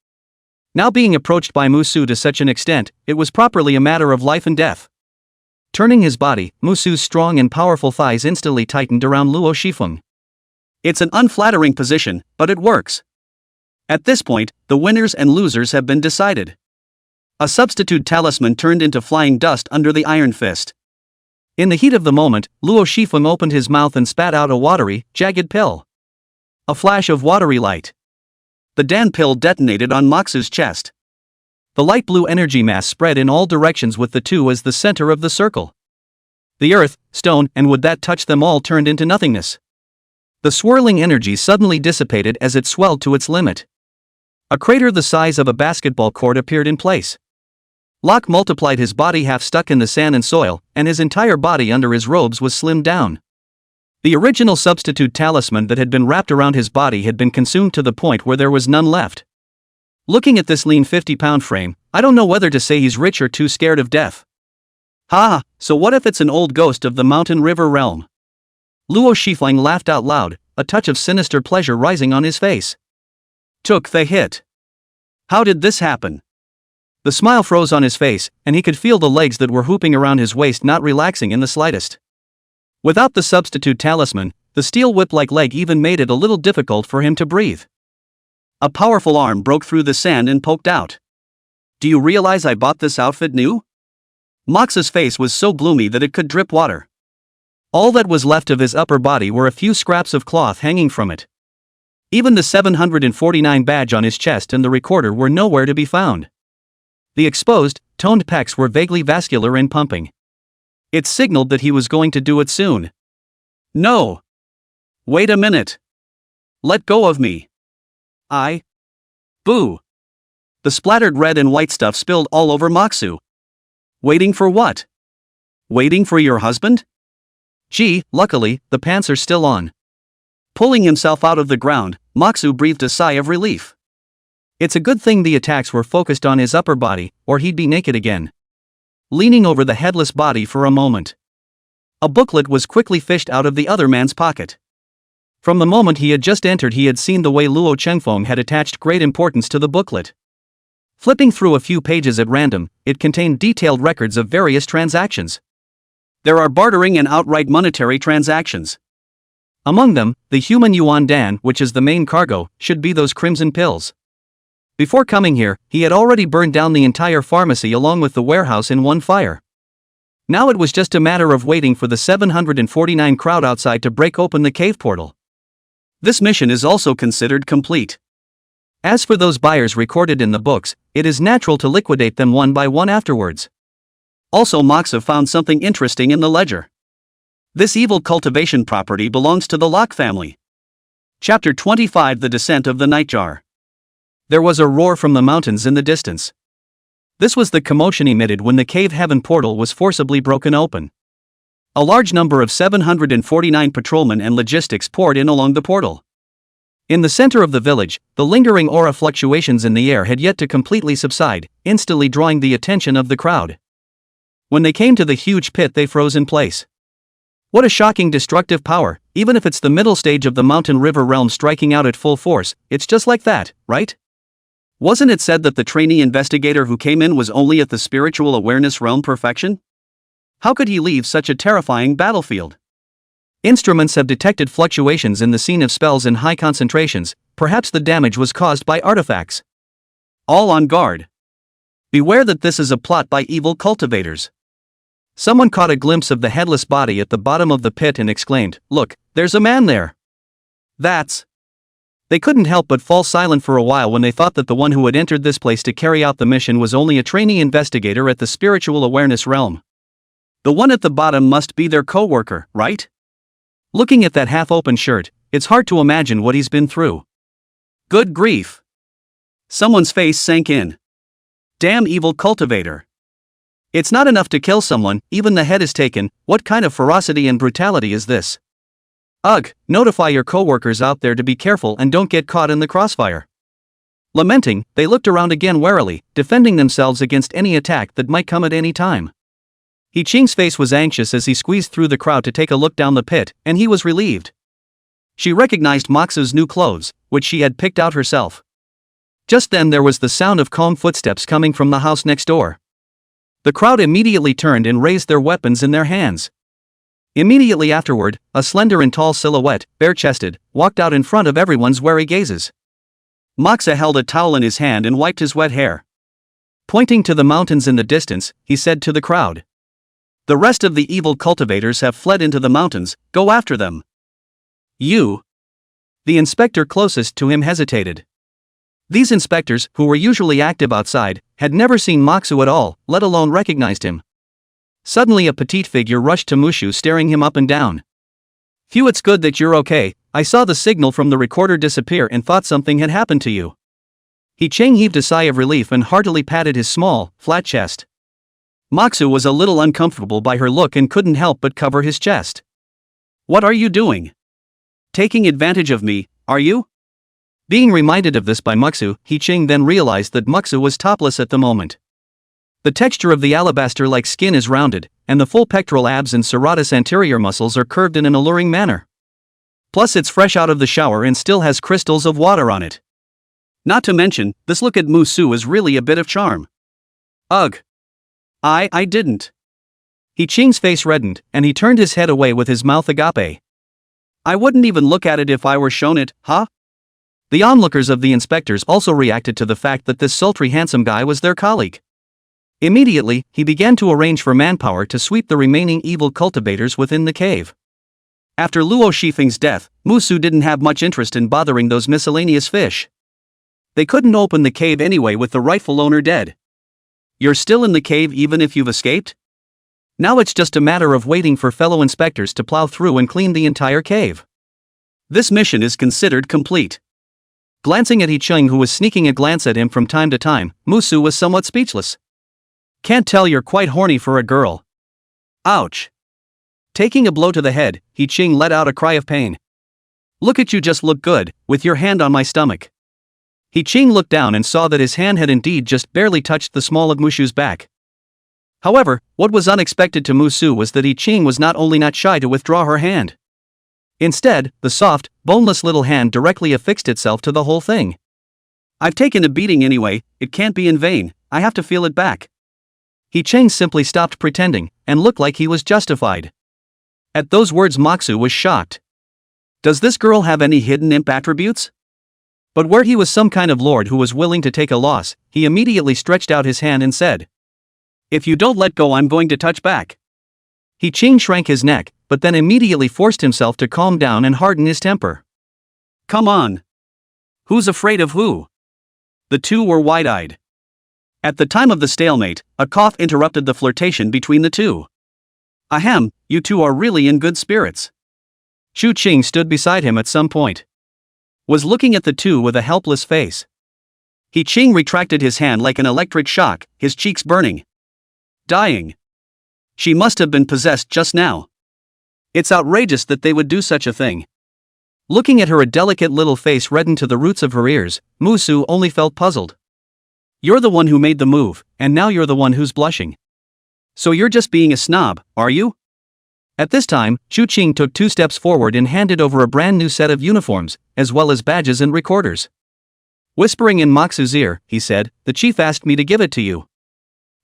Now being approached by Musu to such an extent, it was properly a matter of life and death. Turning his body, Musu's strong and powerful thighs instantly tightened around Luo Shifeng. It's an unflattering position, but it works. At this point, the winners and losers have been decided. A substitute talisman turned into flying dust under the iron fist. In the heat of the moment, Luo Shifeng opened his mouth and spat out a watery, jagged pill. A flash of watery light. The Dan pill detonated on Moxu's chest. The light blue energy mass spread in all directions with the two as the center of the circle. The earth, stone, and wood that touched them all turned into nothingness. The swirling energy suddenly dissipated as it swelled to its limit. A crater the size of a basketball court appeared in place. Locke multiplied, his body half stuck in the sand and soil, and his entire body under his robes was slimmed down. The original substitute talisman that had been wrapped around his body had been consumed to the point where there was none left. Looking at this lean 50-pound frame, I don't know whether to say he's rich or too scared of death. Ha! So what if it's an old ghost of the mountain river realm? Luo Shifeng laughed out loud, a touch of sinister pleasure rising on his face. Took the hit. How did this happen? The smile froze on his face, and he could feel the legs that were hooping around his waist not relaxing in the slightest. Without the substitute talisman, the steel whip-like leg even made it a little difficult for him to breathe. A powerful arm broke through the sand and poked out. Do you realize I bought this outfit new? Mox's face was so gloomy that it could drip water. All that was left of his upper body were a few scraps of cloth hanging from it. Even the 749 badge on his chest and the recorder were nowhere to be found. The exposed, toned pecs were vaguely vascular and pumping. It signaled that he was going to do it soon. No! Wait a minute! Let go of me! Boo! The splattered red and white stuff spilled all over Moxu. Waiting for what? Waiting for your husband? Gee, luckily, the pants are still on. Pulling himself out of the ground, Moxu breathed a sigh of relief. It's a good thing the attacks were focused on his upper body, or he'd be naked again. Leaning over the headless body for a moment, a booklet was quickly fished out of the other man's pocket. From the moment he had just entered, he had seen the way Luo Chengfeng had attached great importance to the booklet. Flipping through a few pages at random, it contained detailed records of various transactions. There are bartering and outright monetary transactions. Among them, the human yuan dan, which is the main cargo, should be those crimson pills. Before coming here, he had already burned down the entire pharmacy along with the warehouse in one fire. Now it was just a matter of waiting for the 749 crowd outside to break open the cave portal. This mission is also considered complete. As for those buyers recorded in the books, it is natural to liquidate them one by one afterwards. Also, Moxa found something interesting in the ledger. This evil cultivation property belongs to the Locke family. Chapter 25: The Descent of the Nightjar. There was a roar from the mountains in the distance. This was the commotion emitted when the cave heaven portal was forcibly broken open. A large number of 749 patrolmen and logistics poured in along the portal. In the center of the village, the lingering aura fluctuations in the air had yet to completely subside, instantly drawing the attention of the crowd. When they came to the huge pit, they froze in place. What a shocking destructive power! Even if it's the middle stage of the mountain river realm striking out at full force, it's just like that, right? Wasn't it said that the trainee investigator who came in was only at the spiritual awareness realm perfection? How could he leave such a terrifying battlefield? Instruments have detected fluctuations in the scene of spells in high concentrations. Perhaps the damage was caused by artifacts. All on guard. Beware that this is a plot by evil cultivators. Someone caught a glimpse of the headless body at the bottom of the pit and exclaimed, "Look, there's a man there." That's... They couldn't help but fall silent for a while when they thought that the one who had entered this place to carry out the mission was only a trainee investigator at the spiritual awareness realm. The one at the bottom must be their co-worker, right? Looking at that half-open shirt, it's hard to imagine what he's been through. Good grief! Someone's face sank in. Damn evil cultivator. It's not enough to kill someone, even the head is taken. What kind of ferocity and brutality is this? Ugh, notify your co-workers out there to be careful and don't get caught in the crossfire. Lamenting, they looked around again warily, defending themselves against any attack that might come at any time. He Qing's face was anxious as he squeezed through the crowd to take a look down the pit, and he was relieved. She recognized Moxu's new clothes, which she had picked out herself. Just then there was the sound of calm footsteps coming from the house next door. The crowd immediately turned and raised their weapons in their hands. Immediately afterward, a slender and tall silhouette, bare-chested, walked out in front of everyone's wary gazes. Moxa held a towel in his hand and wiped his wet hair. Pointing to the mountains in the distance, he said to the crowd. The rest of the evil cultivators have fled into the mountains, go after them. You. The inspector closest to him hesitated. These inspectors, who were usually active outside, had never seen Moxu at all, let alone recognized him. Suddenly a petite figure rushed to Mushu, staring him up and down. Phew, it's good that you're okay. I saw the signal from the recorder disappear and thought something had happened to you. He Qing heaved a sigh of relief and heartily patted his small, flat chest. Moxu was a little uncomfortable by her look and couldn't help but cover his chest. What are you doing? Taking advantage of me, are you? Being reminded of this by Moxu, He Qing then realized that Moxu was topless at the moment. The texture of the alabaster-like skin is rounded, and the full pectoral abs and serratus anterior muscles are curved in an alluring manner. Plus it's fresh out of the shower and still has crystals of water on it. Not to mention, this look at Musu is really a bit of charm. Ugh. I didn't. He Qing's face reddened, and he turned his head away with his mouth agape. I wouldn't even look at it if I were shown it, huh? The onlookers of the inspectors also reacted to the fact that this sultry handsome guy was their colleague. Immediately, he began to arrange for manpower to sweep the remaining evil cultivators within the cave. After Luo Shifeng's death, Musu didn't have much interest in bothering those miscellaneous fish. They couldn't open the cave anyway with the rightful owner dead. You're still in the cave even if you've escaped? Now it's just a matter of waiting for fellow inspectors to plow through and clean the entire cave. This mission is considered complete. Glancing at He Qing, who was sneaking a glance at him from time to time, Musu was somewhat speechless. Can't tell you're quite horny for a girl. Ouch. Taking a blow to the head, He Qing let out a cry of pain. Look at you, just look good, with your hand on my stomach. He Qing looked down and saw that his hand had indeed just barely touched the small of Mushu's back. However, what was unexpected to Musu was that He Qing was not only not shy to withdraw her hand. Instead, the soft, boneless little hand directly affixed itself to the whole thing. I've taken a beating anyway, it can't be in vain, I have to feel it back. He Qing simply stopped pretending, and looked like he was justified. At those words Moxu was shocked. Does this girl have any hidden imp attributes? But where he was some kind of lord who was willing to take a loss, he immediately stretched out his hand and said, If you don't let go, I'm going to touch back. He Qing shrank his neck, but then immediately forced himself to calm down and harden his temper. Come on. Who's afraid of who? The two were wide-eyed. At the time of the stalemate, a cough interrupted the flirtation between the two. Ahem, you two are really in good spirits. Shu Qing stood beside him at some point. Was looking at the two with a helpless face. He Qing retracted his hand like an electric shock, his cheeks burning. Dying. She must have been possessed just now. It's outrageous that they would do such a thing. Looking at her, a delicate little face reddened to the roots of her ears, Musu only felt puzzled. You're the one who made the move, and now you're the one who's blushing. So you're just being a snob, are you? At this time, Shu Qing took 2 steps forward and handed over a brand new set of uniforms, as well as badges and recorders. Whispering in Moxu's ear, he said, The chief asked me to give it to you.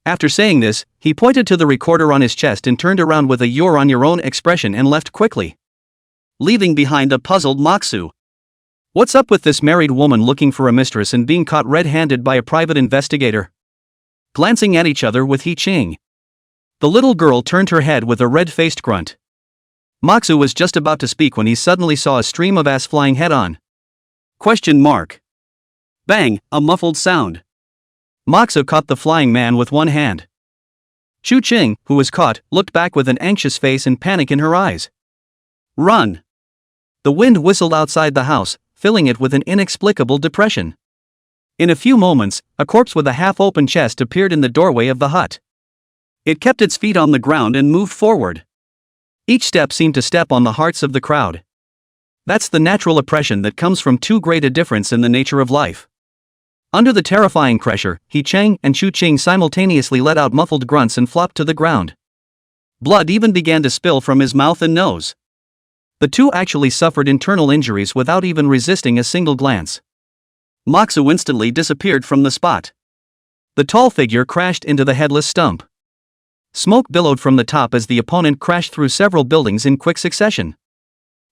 After saying this, he pointed to the recorder on his chest and turned around with a "you're on your own" expression and left quickly, leaving behind a puzzled Moxu. What's up with this married woman looking for a mistress and being caught red-handed by a private investigator? Glancing at each other with He Qing. The little girl turned her head with a red-faced grunt. Moxu was just about to speak when he suddenly saw a stream of ass flying head-on. Question mark. Bang, a muffled sound. Moxu caught the flying man with one hand. Shu Qing, who was caught, looked back with an anxious face and panic in her eyes. Run! The wind whistled outside the house, filling it with an inexplicable depression. In a few moments, a corpse with a half-open chest appeared in the doorway of the hut. It kept its feet on the ground and moved forward. Each step seemed to step on the hearts of the crowd. That's the natural oppression that comes from too great a difference in the nature of life. Under the terrifying pressure, He Qing and Shu Qing simultaneously let out muffled grunts and flopped to the ground. Blood even began to spill from his mouth and nose. The two actually suffered internal injuries without even resisting a single glance. Moxu instantly disappeared from the spot. The tall figure crashed into the headless stump. Smoke billowed from the top as the opponent crashed through several buildings in quick succession.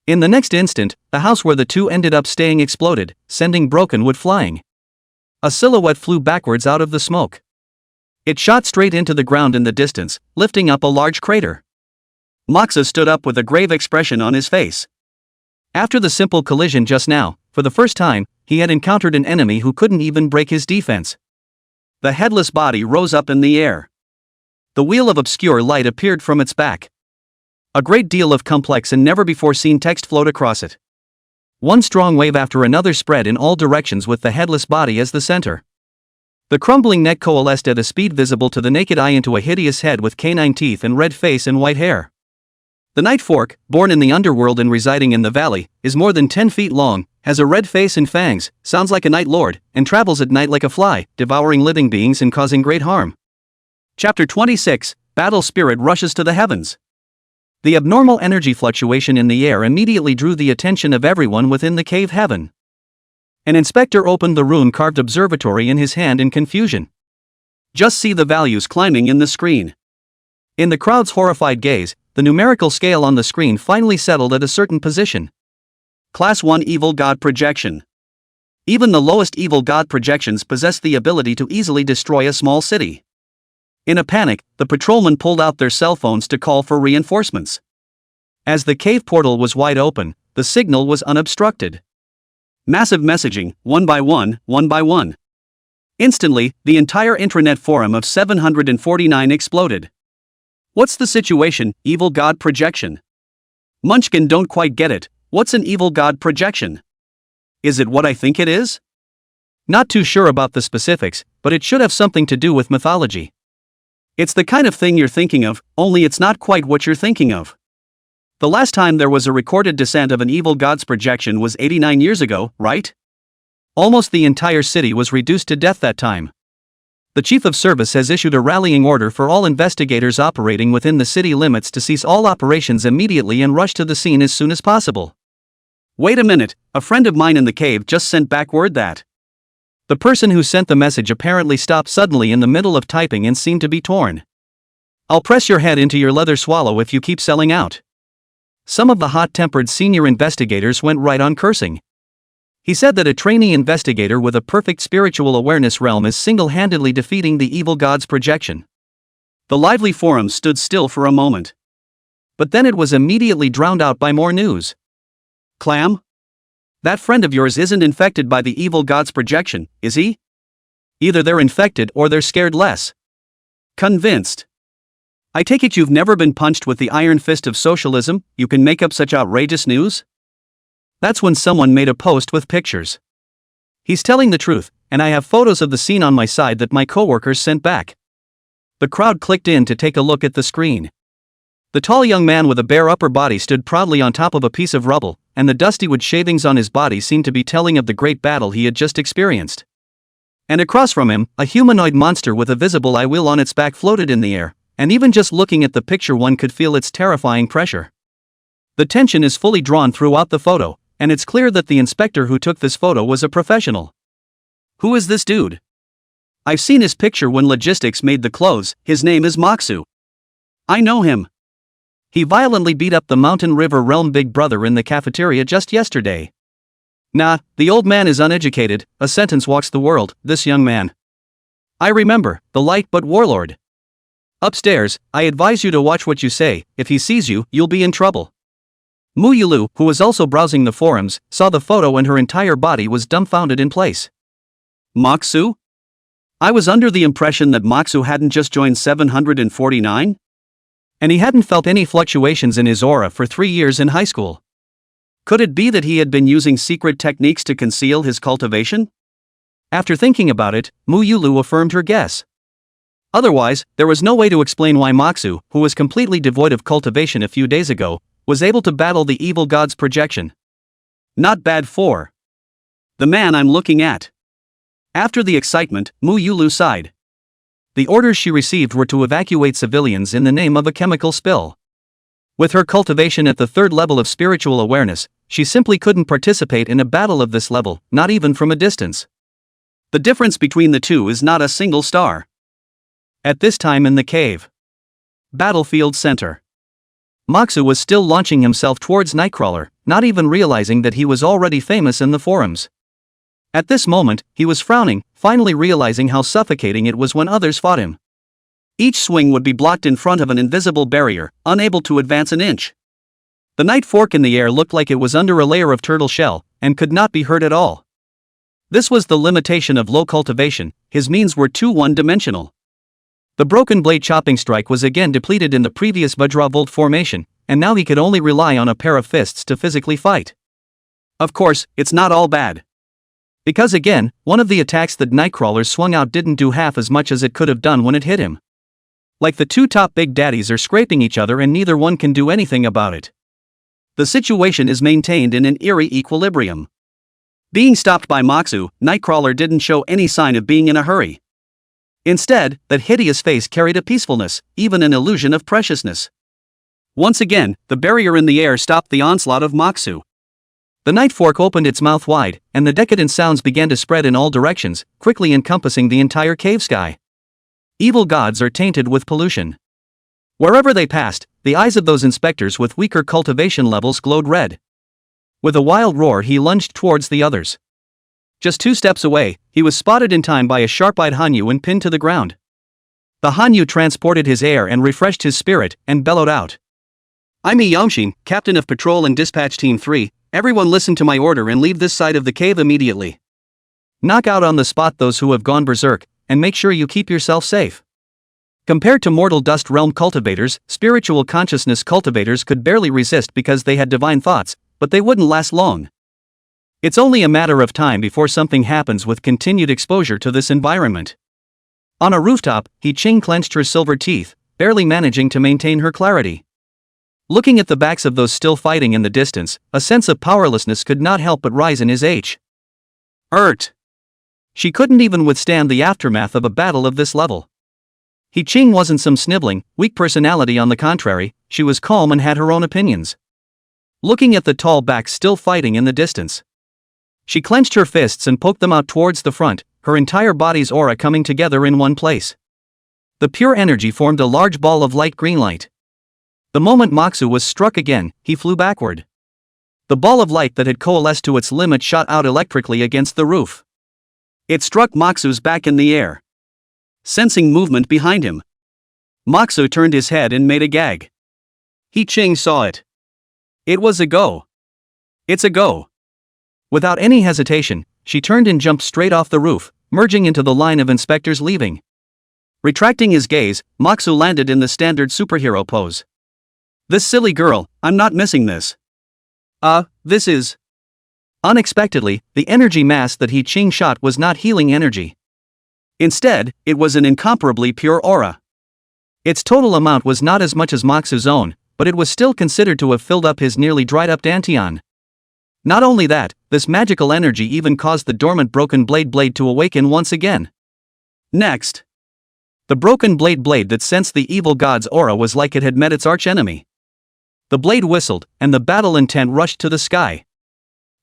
In the next instant, the house where the two ended up staying exploded, sending broken wood flying. A silhouette flew backwards out of the smoke. It shot straight into the ground in the distance, lifting up a large crater. Moxa stood up with a grave expression on his face. After the simple collision just now, for the first time, he had encountered an enemy who couldn't even break his defense. The headless body rose up in the air. The wheel of obscure light appeared from its back. A great deal of complex and never-before-seen text flowed across it. One strong wave after another spread in all directions with the headless body as the center. The crumbling neck coalesced at a speed visible to the naked eye into a hideous head with canine teeth and red face and white hair. The Night Fork, born in the underworld and residing in the valley, is more than 10 feet long, has a red face and fangs, sounds like a night lord, and travels at night like a fly, devouring living beings and causing great harm. Chapter 26, Battle Spirit Rushes to the Heavens. The abnormal energy fluctuation in the air immediately drew the attention of everyone within the cave heaven. An inspector opened the rune-carved observatory in his hand in confusion. Just see the values climbing in the screen. In the crowd's horrified gaze, the numerical scale on the screen finally settled at a certain position. Class 1 Evil God Projection. Even the lowest Evil God projections possess the ability to easily destroy a small city. In a panic, the patrolmen pulled out their cell phones to call for reinforcements. As the cave portal was wide open, the signal was unobstructed. Massive messaging, one by one, one by one. Instantly, the entire intranet forum of 749 exploded. What's the situation, Evil God Projection? Munchkin don't quite get it. What's an Evil God Projection? Is it what I think it is? Not too sure about the specifics, but it should have something to do with mythology. It's the kind of thing you're thinking of, only it's not quite what you're thinking of. The last time there was a recorded descent of an evil god's projection was 89 years ago, right? Almost the entire city was reduced to death that time. The Chief of Service has issued a rallying order for all investigators operating within the city limits to cease all operations immediately and rush to the scene as soon as possible. Wait a minute, a friend of mine in the cave just sent back word that. The person who sent the message apparently stopped suddenly in the middle of typing and seemed to be torn. I'll press your head into your leather swallow if you keep selling out. Some of the hot-tempered senior investigators went right on cursing. He said that a trainee investigator with a perfect spiritual awareness realm is single-handedly defeating the evil god's projection. The lively forum stood still for a moment. But then it was immediately drowned out by more news. Clam? That friend of yours isn't infected by the evil god's projection, is he? Either they're infected or they're scared less. Convinced. I take it you've never been punched with the iron fist of socialism, you can make up such outrageous news? That's when someone made a post with pictures. He's telling the truth, and I have photos of the scene on my side that my coworkers sent back. The crowd clicked in to take a look at the screen. The tall young man with a bare upper body stood proudly on top of a piece of rubble, and the dusty wood shavings on his body seemed to be telling of the great battle he had just experienced. And across from him, a humanoid monster with a visible eye wheel on its back floated in the air, and even just looking at the picture one could feel its terrifying pressure. The tension is fully drawn throughout the photo, and it's clear that the inspector who took this photo was a professional. Who is this dude? I've seen his picture when Logistics made the clothes, his name is Moxu. I know him. He violently beat up the Mountain River Realm big brother in the cafeteria just yesterday. Nah, the old man is uneducated, a sentence walks the world, this young man. I remember, the light but warlord. Upstairs, I advise you to watch what you say, if he sees you, you'll be in trouble. Mu Yulu, who was also browsing the forums, saw the photo and her entire body was dumbfounded in place. Moxu? I was under the impression that Moxu hadn't just joined 749? And he hadn't felt any fluctuations in his aura for 3 years in high school. Could it be that he had been using secret techniques to conceal his cultivation? After thinking about it, Mu Yulu affirmed her guess. Otherwise, there was no way to explain why Moxu, who was completely devoid of cultivation a few days ago, was able to battle the evil god's projection. Not bad for the man I'm looking at. After the excitement, Mu Yulu sighed. The orders she received were to evacuate civilians in the name of a chemical spill. With her cultivation at the 3rd level of spiritual awareness, she simply couldn't participate in a battle of this level, not even from a distance. The difference between the two is not a single star. At this time in the cave, Battlefield Center. Moxu was still launching himself towards Nightcrawler, not even realizing that he was already famous in the forums. At this moment, he was frowning, finally realizing how suffocating it was when others fought him. Each swing would be blocked in front of an invisible barrier, unable to advance an inch. The night fork in the air looked like it was under a layer of turtle shell, and could not be hurt at all. This was the limitation of low cultivation, his means were too one-dimensional. The broken blade chopping strike was again depleted in the previous Vajravolt formation, and now he could only rely on a pair of fists to physically fight. Of course, it's not all bad. Because again, one of the attacks that Nightcrawler swung out didn't do half as much as it could have done when it hit him. Like the two top big daddies are scraping each other and neither one can do anything about it. The situation is maintained in an eerie equilibrium. Being stopped by Moxu, Nightcrawler didn't show any sign of being in a hurry. Instead, that hideous face carried a peacefulness, even an illusion of preciousness. Once again, the barrier in the air stopped the onslaught of Moxu. The night fork opened its mouth wide, and the decadent sounds began to spread in all directions, quickly encompassing the entire cave sky. Evil gods are tainted with pollution. Wherever they passed, the eyes of those inspectors with weaker cultivation levels glowed red. With a wild roar, he lunged towards the others. Just 2 steps away, he was spotted in time by a sharp-eyed Hanyu and pinned to the ground. The Hanyu transported his air and refreshed his spirit, and bellowed out. "I'm He Qing, captain of patrol and dispatch team 3, everyone listen to my order and leave this side of the cave immediately. Knock out on the spot those who have gone berserk, and make sure you keep yourself safe." Compared to mortal dust realm cultivators, spiritual consciousness cultivators could barely resist because they had divine thoughts, but they wouldn't last long. It's only a matter of time before something happens with continued exposure to this environment. On a rooftop, He Qing clenched her silver teeth, barely managing to maintain her clarity. Looking at the backs of those still fighting in the distance, a sense of powerlessness could not help but rise in his heart. She couldn't even withstand the aftermath of a battle of this level. He Qing wasn't some sniveling, weak personality. On the contrary, she was calm and had her own opinions. Looking at the tall backs still fighting in the distance, she clenched her fists and poked them out towards the front, her entire body's aura coming together in one place. The pure energy formed a large ball of light green light. The moment Moxu was struck again, he flew backward. The ball of light that had coalesced to its limit shot out electrically against the roof. It struck Moxu's back in the air. Sensing movement behind him, Moxu turned his head and made a gag. He Qing saw it. It was a go. It's a go. Without any hesitation, she turned and jumped straight off the roof, merging into the line of inspectors leaving. Retracting his gaze, Moxu landed in the standard superhero pose. "This silly girl, I'm not missing this. This is..." Unexpectedly, the energy mass that He Qing shot was not healing energy. Instead, it was an incomparably pure aura. Its total amount was not as much as Moxu's own, but it was still considered to have filled up his nearly dried-up dantian. Not only that, this magical energy even caused the dormant broken blade to awaken once again. Next, the broken blade that sensed the evil god's aura was like it had met its archenemy. The blade whistled, and the battle intent rushed to the sky.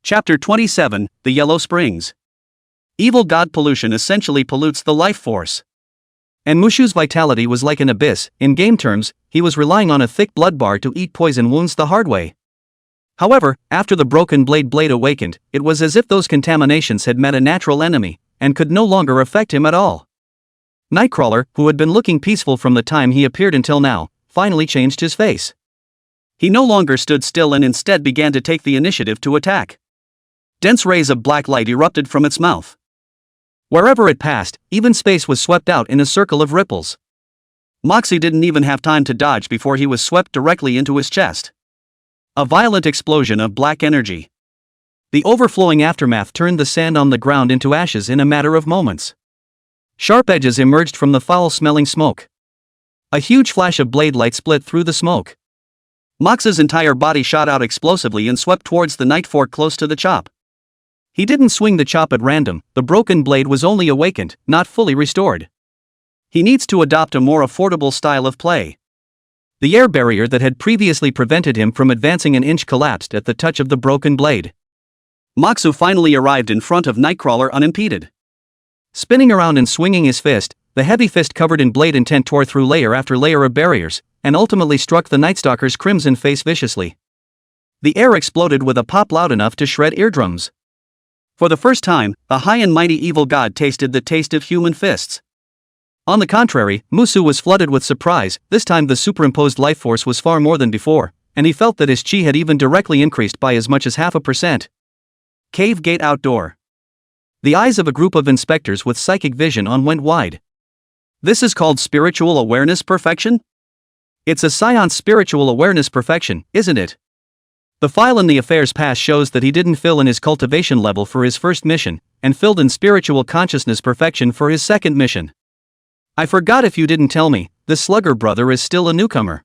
Chapter 27, The Yellow Springs. Evil god pollution essentially pollutes the life force. And Mushu's vitality was like an abyss. In game terms, he was relying on a thick blood bar to eat poison wounds the hard way. However, after the broken blade awakened, it was as if those contaminations had met a natural enemy, and could no longer affect him at all. Nightcrawler, who had been looking peaceful from the time he appeared until now, finally changed his face. He no longer stood still and instead began to take the initiative to attack. Dense rays of black light erupted from its mouth. Wherever it passed, even space was swept out in a circle of ripples. Moxie didn't even have time to dodge before he was swept directly into his chest. A violent explosion of black energy. The overflowing aftermath turned the sand on the ground into ashes in a matter of moments. Sharp edges emerged from the foul-smelling smoke. A huge flash of blade light split through the smoke. Mox's entire body shot out explosively and swept towards the night fork close to the chop. He didn't swing the chop at random, the broken blade was only awakened, not fully restored. He needs to adopt a more affordable style of play. The air barrier that had previously prevented him from advancing an inch collapsed at the touch of the broken blade. Moxu finally arrived in front of Nightcrawler unimpeded. Spinning around and swinging his fist, the heavy fist covered in blade intent tore through layer after layer of barriers, and ultimately struck the Night Stalker's crimson face viciously. The air exploded with a pop loud enough to shred eardrums. For the first time, the high and mighty evil god tasted the taste of human fists. On the contrary, Musu was flooded with surprise. This time the superimposed life force was far more than before, and he felt that his chi had even directly increased by as much as 0.5%. Cave gate outdoor. The eyes of a group of inspectors with psychic vision on went wide. This is called spiritual awareness perfection? It's a science spiritual awareness perfection, isn't it? The file in the affairs pass shows that he didn't fill in his cultivation level for his first mission, and filled in spiritual consciousness perfection for his second mission. I forgot if you didn't tell me, the slugger brother is still a newcomer.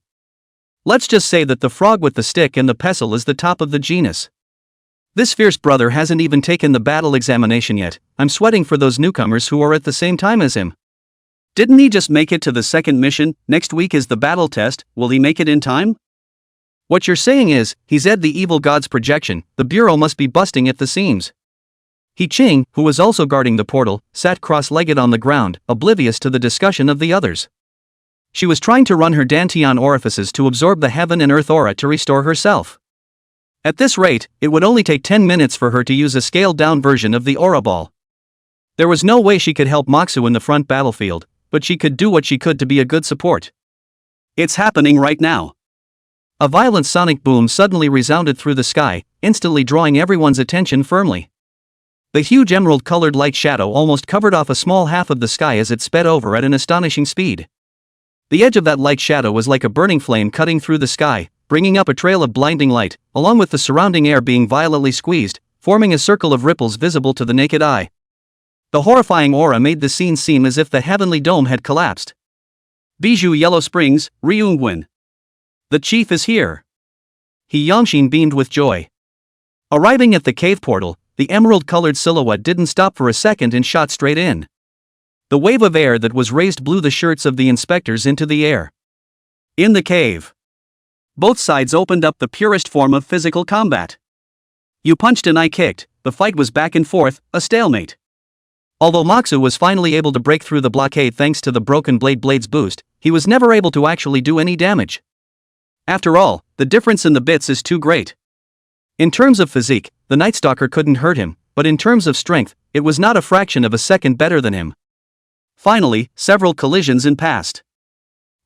Let's just say that the frog with the stick and the pestle is the top of the genus. This fierce brother hasn't even taken the battle examination yet. I'm sweating for those newcomers who are at the same time as him. Didn't he just make it to the second mission? Next week is the battle test. Will he make it in time? What you're saying is, he's Ed the evil god's projection. The bureau must be busting at the seams. He Qing, who was also guarding the portal, sat cross-legged on the ground, oblivious to the discussion of the others. She was trying to run her dantian orifices to absorb the heaven and earth aura to restore herself. At this rate, it would only take 10 minutes for her to use a scaled-down version of the aura ball. There was no way she could help Moxu in the front battlefield, but she could do what she could to be a good support. It's happening right now. A violent sonic boom suddenly resounded through the sky, instantly drawing everyone's attention firmly. The huge emerald-colored light shadow almost covered off a small half of the sky as it sped over at an astonishing speed. The edge of that light shadow was like a burning flame cutting through the sky, bringing up a trail of blinding light, along with the surrounding air being violently squeezed, forming a circle of ripples visible to the naked eye. The horrifying aura made the scene seem as if the heavenly dome had collapsed. Bijou Yellow Springs, Ryungwin. The chief is here. He Yangshin beamed with joy. Arriving at the cave portal, the emerald-colored silhouette didn't stop for a second and shot straight in. The wave of air that was raised blew the shirts of the inspectors into the air. In the cave, both sides opened up the purest form of physical combat. You punched and I kicked, the fight was back and forth, a stalemate. Although Moxu was finally able to break through the blockade thanks to the broken blade's boost, he was never able to actually do any damage. After all, the difference in the bits is too great. In terms of physique, the Night Stalker couldn't hurt him, but in terms of strength, it was not a fraction of a second better than him. Finally, several collisions passed.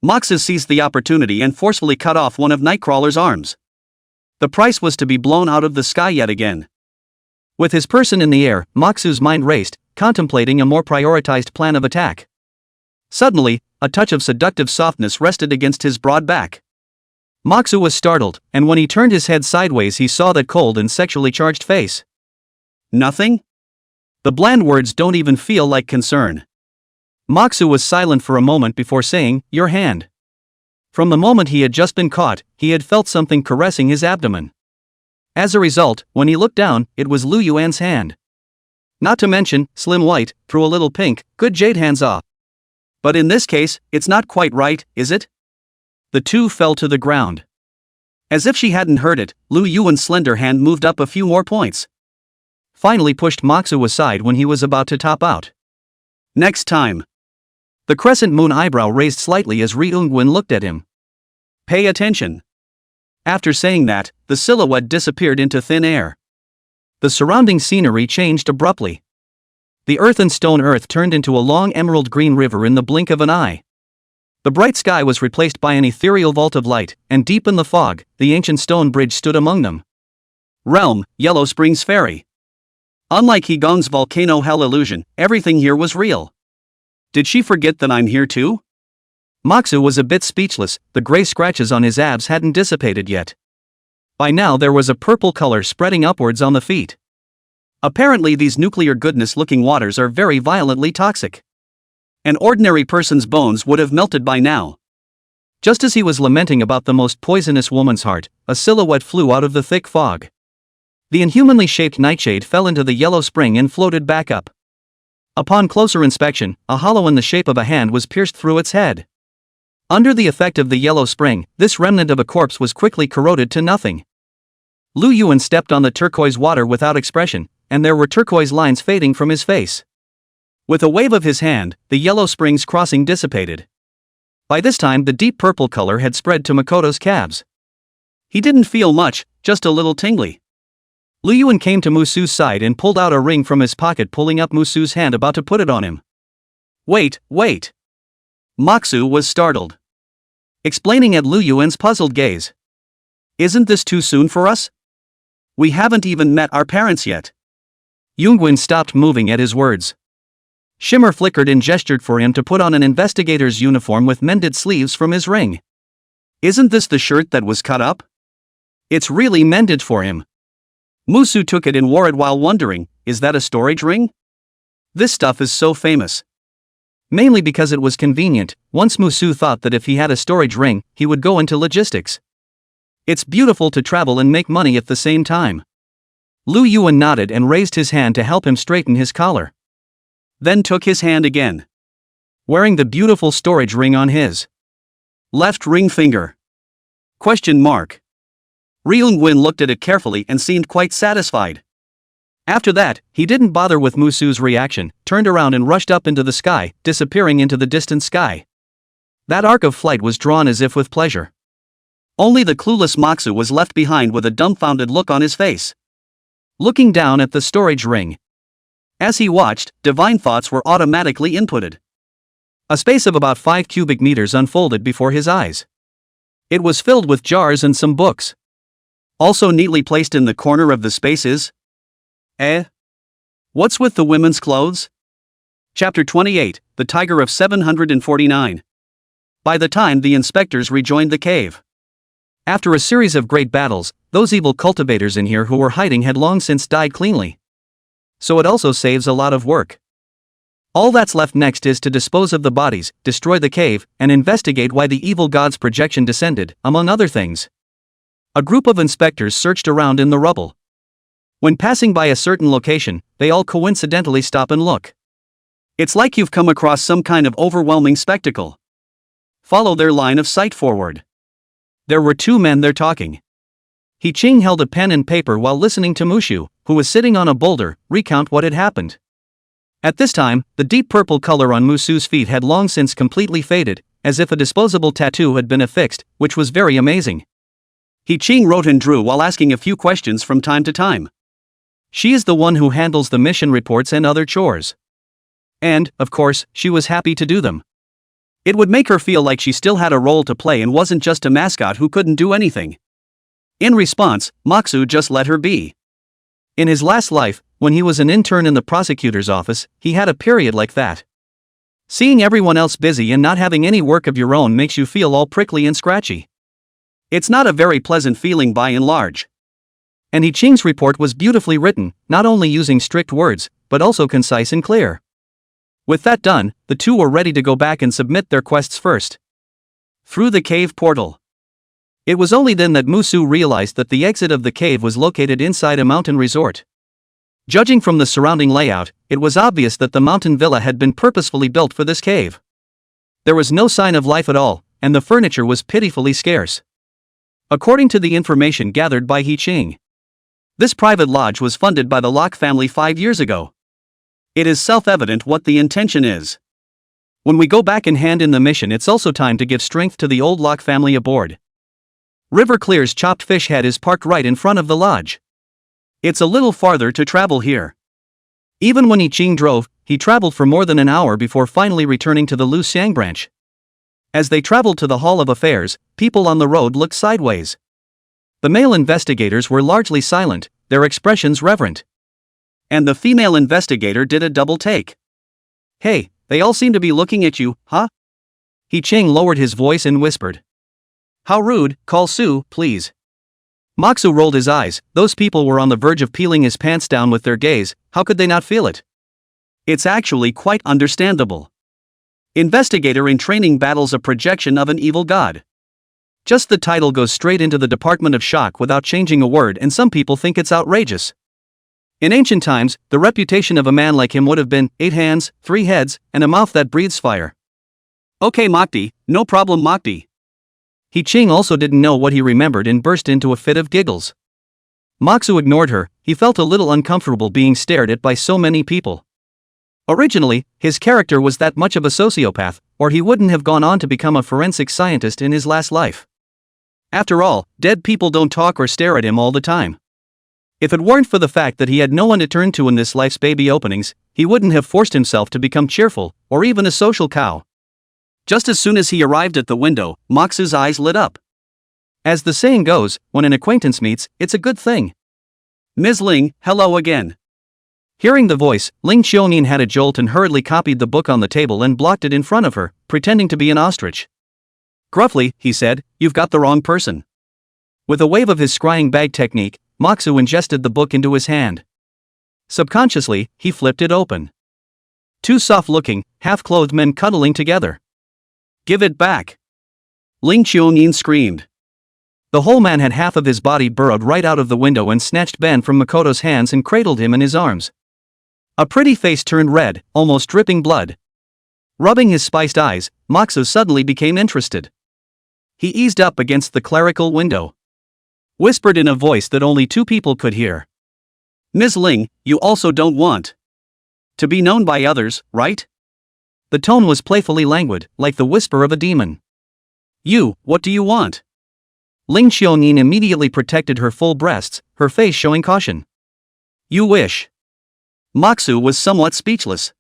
Moxu seized the opportunity and forcefully cut off one of Nightcrawler's arms. The price was to be blown out of the sky yet again. With his person in the air, Moxu's mind raced, contemplating a more prioritized plan of attack. Suddenly, a touch of seductive softness rested against his broad back. Moxu was startled, and when he turned his head sideways he saw that cold and sexually charged face. Nothing? The bland words don't even feel like concern. Moxu was silent for a moment before saying, "Your hand." From the moment he had just been caught, he had felt something caressing his abdomen. As a result, when he looked down, it was Lu Yuan's hand. Not to mention, slim white, through a little pink, good jade hands off. But in this case, it's not quite right, is it? The two fell to the ground. As if she hadn't heard it, Lu Yuan's slender hand moved up a few more points. Finally pushed Moxu aside when he was about to top out. Next time. The crescent moon eyebrow raised slightly as Ryungwin looked at him. Pay attention. After saying that, the silhouette disappeared into thin air. The surrounding scenery changed abruptly. The earth and stone earth turned into a long emerald green river in the blink of an eye. The bright sky was replaced by an ethereal vault of light, and deep in the fog, the ancient stone bridge stood among them. Realm, Yellow Springs Ferry. Unlike He Qing's volcano hell illusion, everything here was real. Did she forget that I'm here too? Moxu was a bit speechless, the gray scratches on his abs hadn't dissipated yet. By now there was a purple color spreading upwards on the feet. Apparently these nuclear goodness-looking waters are very violently toxic. An ordinary person's bones would have melted by now. Just as he was lamenting about the most poisonous woman's heart, a silhouette flew out of the thick fog. The inhumanly shaped nightshade fell into the yellow spring and floated back up. Upon closer inspection, a hollow in the shape of a hand was pierced through its head. Under the effect of the yellow spring, this remnant of a corpse was quickly corroded to nothing. Lu Yuan stepped on the turquoise water without expression, and there were turquoise lines fading from his face. With a wave of his hand, the yellow spring's crossing dissipated. By this time the deep purple color had spread to Makoto's calves. He didn't feel much, just a little tingly. Lin Yuwei came to Musu's side and pulled out a ring from his pocket, pulling up Musu's hand about to put it on him. Wait. Musu was startled, explaining at Lin Yuwei's puzzled gaze. Isn't this too soon for us? We haven't even met our parents yet. Yunguin stopped moving at his words. Shimmer flickered and gestured for him to put on an investigator's uniform with mended sleeves from his ring. Isn't this the shirt that was cut up? It's really mended for him. Musu took it and wore it while wondering, is that a storage ring? This stuff is so famous. Mainly because it was convenient. Once Musu thought that if he had a storage ring, he would go into logistics. It's beautiful to travel and make money at the same time. Lin Yuwei nodded and raised his hand to help him straighten his collar. Then took his hand again, wearing the beautiful storage ring on his left ring finger. Question mark. Ryung-win looked at it carefully and seemed quite satisfied. After that, he didn't bother with Musu's reaction, turned around and rushed up into the sky, disappearing into the distant sky. That arc of flight was drawn as if with pleasure. Only the clueless Moxu was left behind with a dumbfounded look on his face, looking down at the storage ring. As he watched, divine thoughts were automatically inputted. A space of about 5 cubic meters unfolded before his eyes. It was filled with jars and some books. Also neatly placed in the corner of the space is... What's with the women's clothes? Chapter 28, The Tiger of 749. By the time the inspectors rejoined the cave, after a series of great battles, those evil cultivators in here who were hiding had long since died cleanly. So it also saves a lot of work. All that's left next is to dispose of the bodies, destroy the cave, and investigate why the evil god's projection descended, among other things. A group of inspectors searched around in the rubble. When passing by a certain location, they all coincidentally stop and look. It's like you've come across some kind of overwhelming spectacle. Follow their line of sight forward. There were 2 men there talking. He Qing held a pen and paper while listening to Mushu, who was sitting on a boulder, recount what had happened. At this time, the deep purple color on Musu's feet had long since completely faded, as if a disposable tattoo had been affixed, which was very amazing. He Qing wrote and drew while asking a few questions from time to time. She is the one who handles the mission reports and other chores. And, of course, she was happy to do them. It would make her feel like she still had a role to play and wasn't just a mascot who couldn't do anything. In response, Moxu just let her be. In his last life, when he was an intern in the prosecutor's office, he had a period like that. Seeing everyone else busy and not having any work of your own makes you feel all prickly and scratchy. It's not a very pleasant feeling by and large. And He Qing's report was beautifully written, not only using strict words, but also concise and clear. With that done, the 2 were ready to go back and submit their quests first. Through the cave portal. It was only then that Musu realized that the exit of the cave was located inside a mountain resort. Judging from the surrounding layout, it was obvious that the mountain villa had been purposefully built for this cave. There was no sign of life at all, and the furniture was pitifully scarce. According to the information gathered by He Qing, this private lodge was funded by the Locke family 5 years ago. It is self-evident what the intention is. When we go back and hand in the mission, it's also time to give strength to the old Locke family aboard. River Clear's chopped fish head is parked right in front of the lodge. It's a little farther to travel here. Even when He Qing drove, he traveled for more than an hour before finally returning to the Lu Xiang branch. As they traveled to the Hall of Affairs, people on the road looked sideways. The male investigators were largely silent, their expressions reverent. And the female investigator did a double take. Hey, they all seem to be looking at you, huh? He Qing lowered his voice and whispered. How rude, call Sue, please. Moxu rolled his eyes. Those people were on the verge of peeling his pants down with their gaze. How could they not feel it? It's actually quite understandable. Investigator in training battles a projection of an evil god. Just the title goes straight into the Department of Shock without changing a word, and some people think it's outrageous. In ancient times, the reputation of a man like him would have been 8 hands, 3 heads, and a mouth that breathes fire. Okay Mokti, no problem Mokti. He Qing also didn't know what he remembered and burst into a fit of giggles. Moxu ignored her. He felt a little uncomfortable being stared at by so many people. Originally, his character was that much of a sociopath, or he wouldn't have gone on to become a forensic scientist in his last life. After all, dead people don't talk or stare at him all the time. If it weren't for the fact that he had no one to turn to in this life's baby openings, he wouldn't have forced himself to become cheerful, or even a social cow. Just as soon as he arrived at the window, Moxu's eyes lit up. As the saying goes, when an acquaintance meets, it's a good thing. "Ms. Ling, hello again." Hearing the voice, Ling Xiongyin had a jolt and hurriedly copied the book on the table and blocked it in front of her, pretending to be an ostrich. Gruffly, he said, "You've got the wrong person." With a wave of his scrying bag technique, Moxu ingested the book into his hand. Subconsciously, he flipped it open. Two soft-looking, half-clothed men cuddling together. "Give it back!" Ling Xiongyin screamed. The whole man had half of his body burrowed right out of the window and snatched Ben from Makoto's hands and cradled him in his arms. A pretty face turned red, almost dripping blood. Rubbing his spiced eyes, Moxu suddenly became interested. He eased up against the clerical window. Whispered in a voice that only two people could hear. "Ms. Ling, you also don't want to be known by others, right?" The tone was playfully languid, like the whisper of a demon. What do you want?" Ling Xiongyin immediately protected her full breasts, her face showing caution. "You wish." Moxu was somewhat speechless.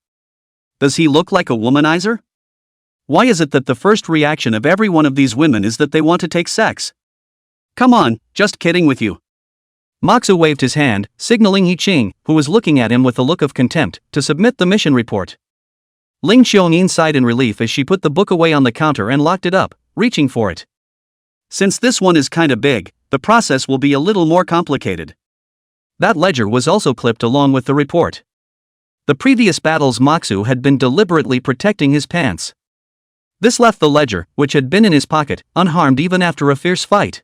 Does he look like a womanizer? Why is it that the first reaction of every one of these women is that they want to take sex? Come on, just kidding with you. Moxu waved his hand, signaling He Qing, who was looking at him with a look of contempt, to submit the mission report. Ling Xiongyin sighed in relief as she put the book away on the counter and locked it up, reaching for it. Since this one is kinda big, the process will be a little more complicated. That ledger was also clipped along with the report. The previous battles Moxu had been deliberately protecting his pants. This left the ledger, which had been in his pocket, unharmed even after a fierce fight.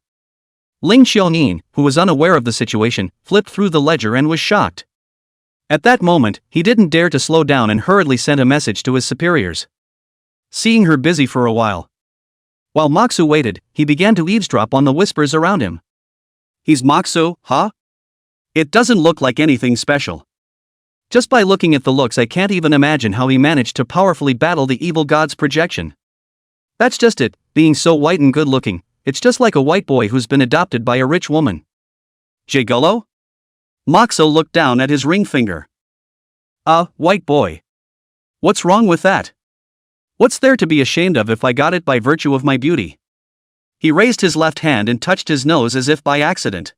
Ling Xiongyin, who was unaware of the situation, flipped through the ledger and was shocked. At that moment, he didn't dare to slow down and hurriedly sent a message to his superiors. Seeing her busy for a while. While Moxu waited, he began to eavesdrop on the whispers around him. He's Moxu, huh? It doesn't look like anything special. Just by looking at the looks I can't even imagine how he managed to powerfully battle the evil god's projection. That's just it, being so white and good looking, it's just like a white boy who's been adopted by a rich woman. Gigolo? Moxu looked down at his ring finger. White boy. What's wrong with that? What's there to be ashamed of if I got it by virtue of my beauty? He raised his left hand and touched his nose as if by accident.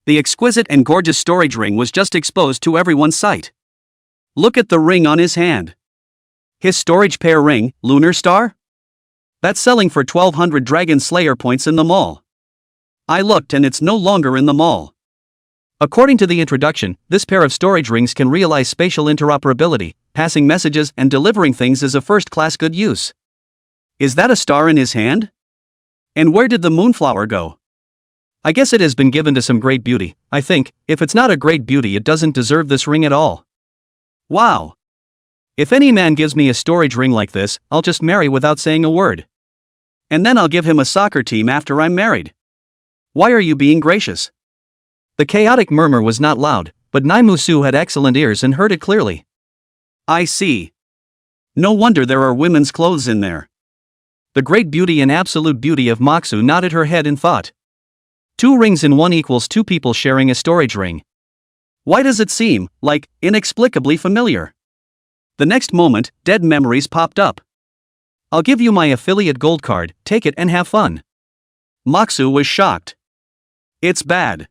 The exquisite and gorgeous storage ring was just exposed to everyone's sight. Look at the ring on his hand. His storage pair ring, Lunar Star? That's selling for 1,200 Dragon Slayer points in the mall. I looked and it's no longer in the mall. According to the introduction, this pair of storage rings can realize spatial interoperability, passing messages and delivering things as a first-class good use. Is that a star in his hand? And where did the moonflower go? I guess it has been given to some great beauty. I think, if it's not a great beauty, it doesn't deserve this ring at all. Wow. If any man gives me a storage ring like this, I'll just marry without saying a word. And then I'll give him a soccer team after I'm married. Why are you being gracious? The chaotic murmur was not loud, but Naimusu had excellent ears and heard it clearly. I see. No wonder there are women's clothes in there. The great beauty and absolute beauty of Moxu nodded her head in thought. 2 rings in one equals 2 people sharing a storage ring. Why does it seem, like, inexplicably familiar? The next moment, dead memories popped up. I'll give you my affiliate gold card, take it and have fun. Moxu was shocked. It's bad.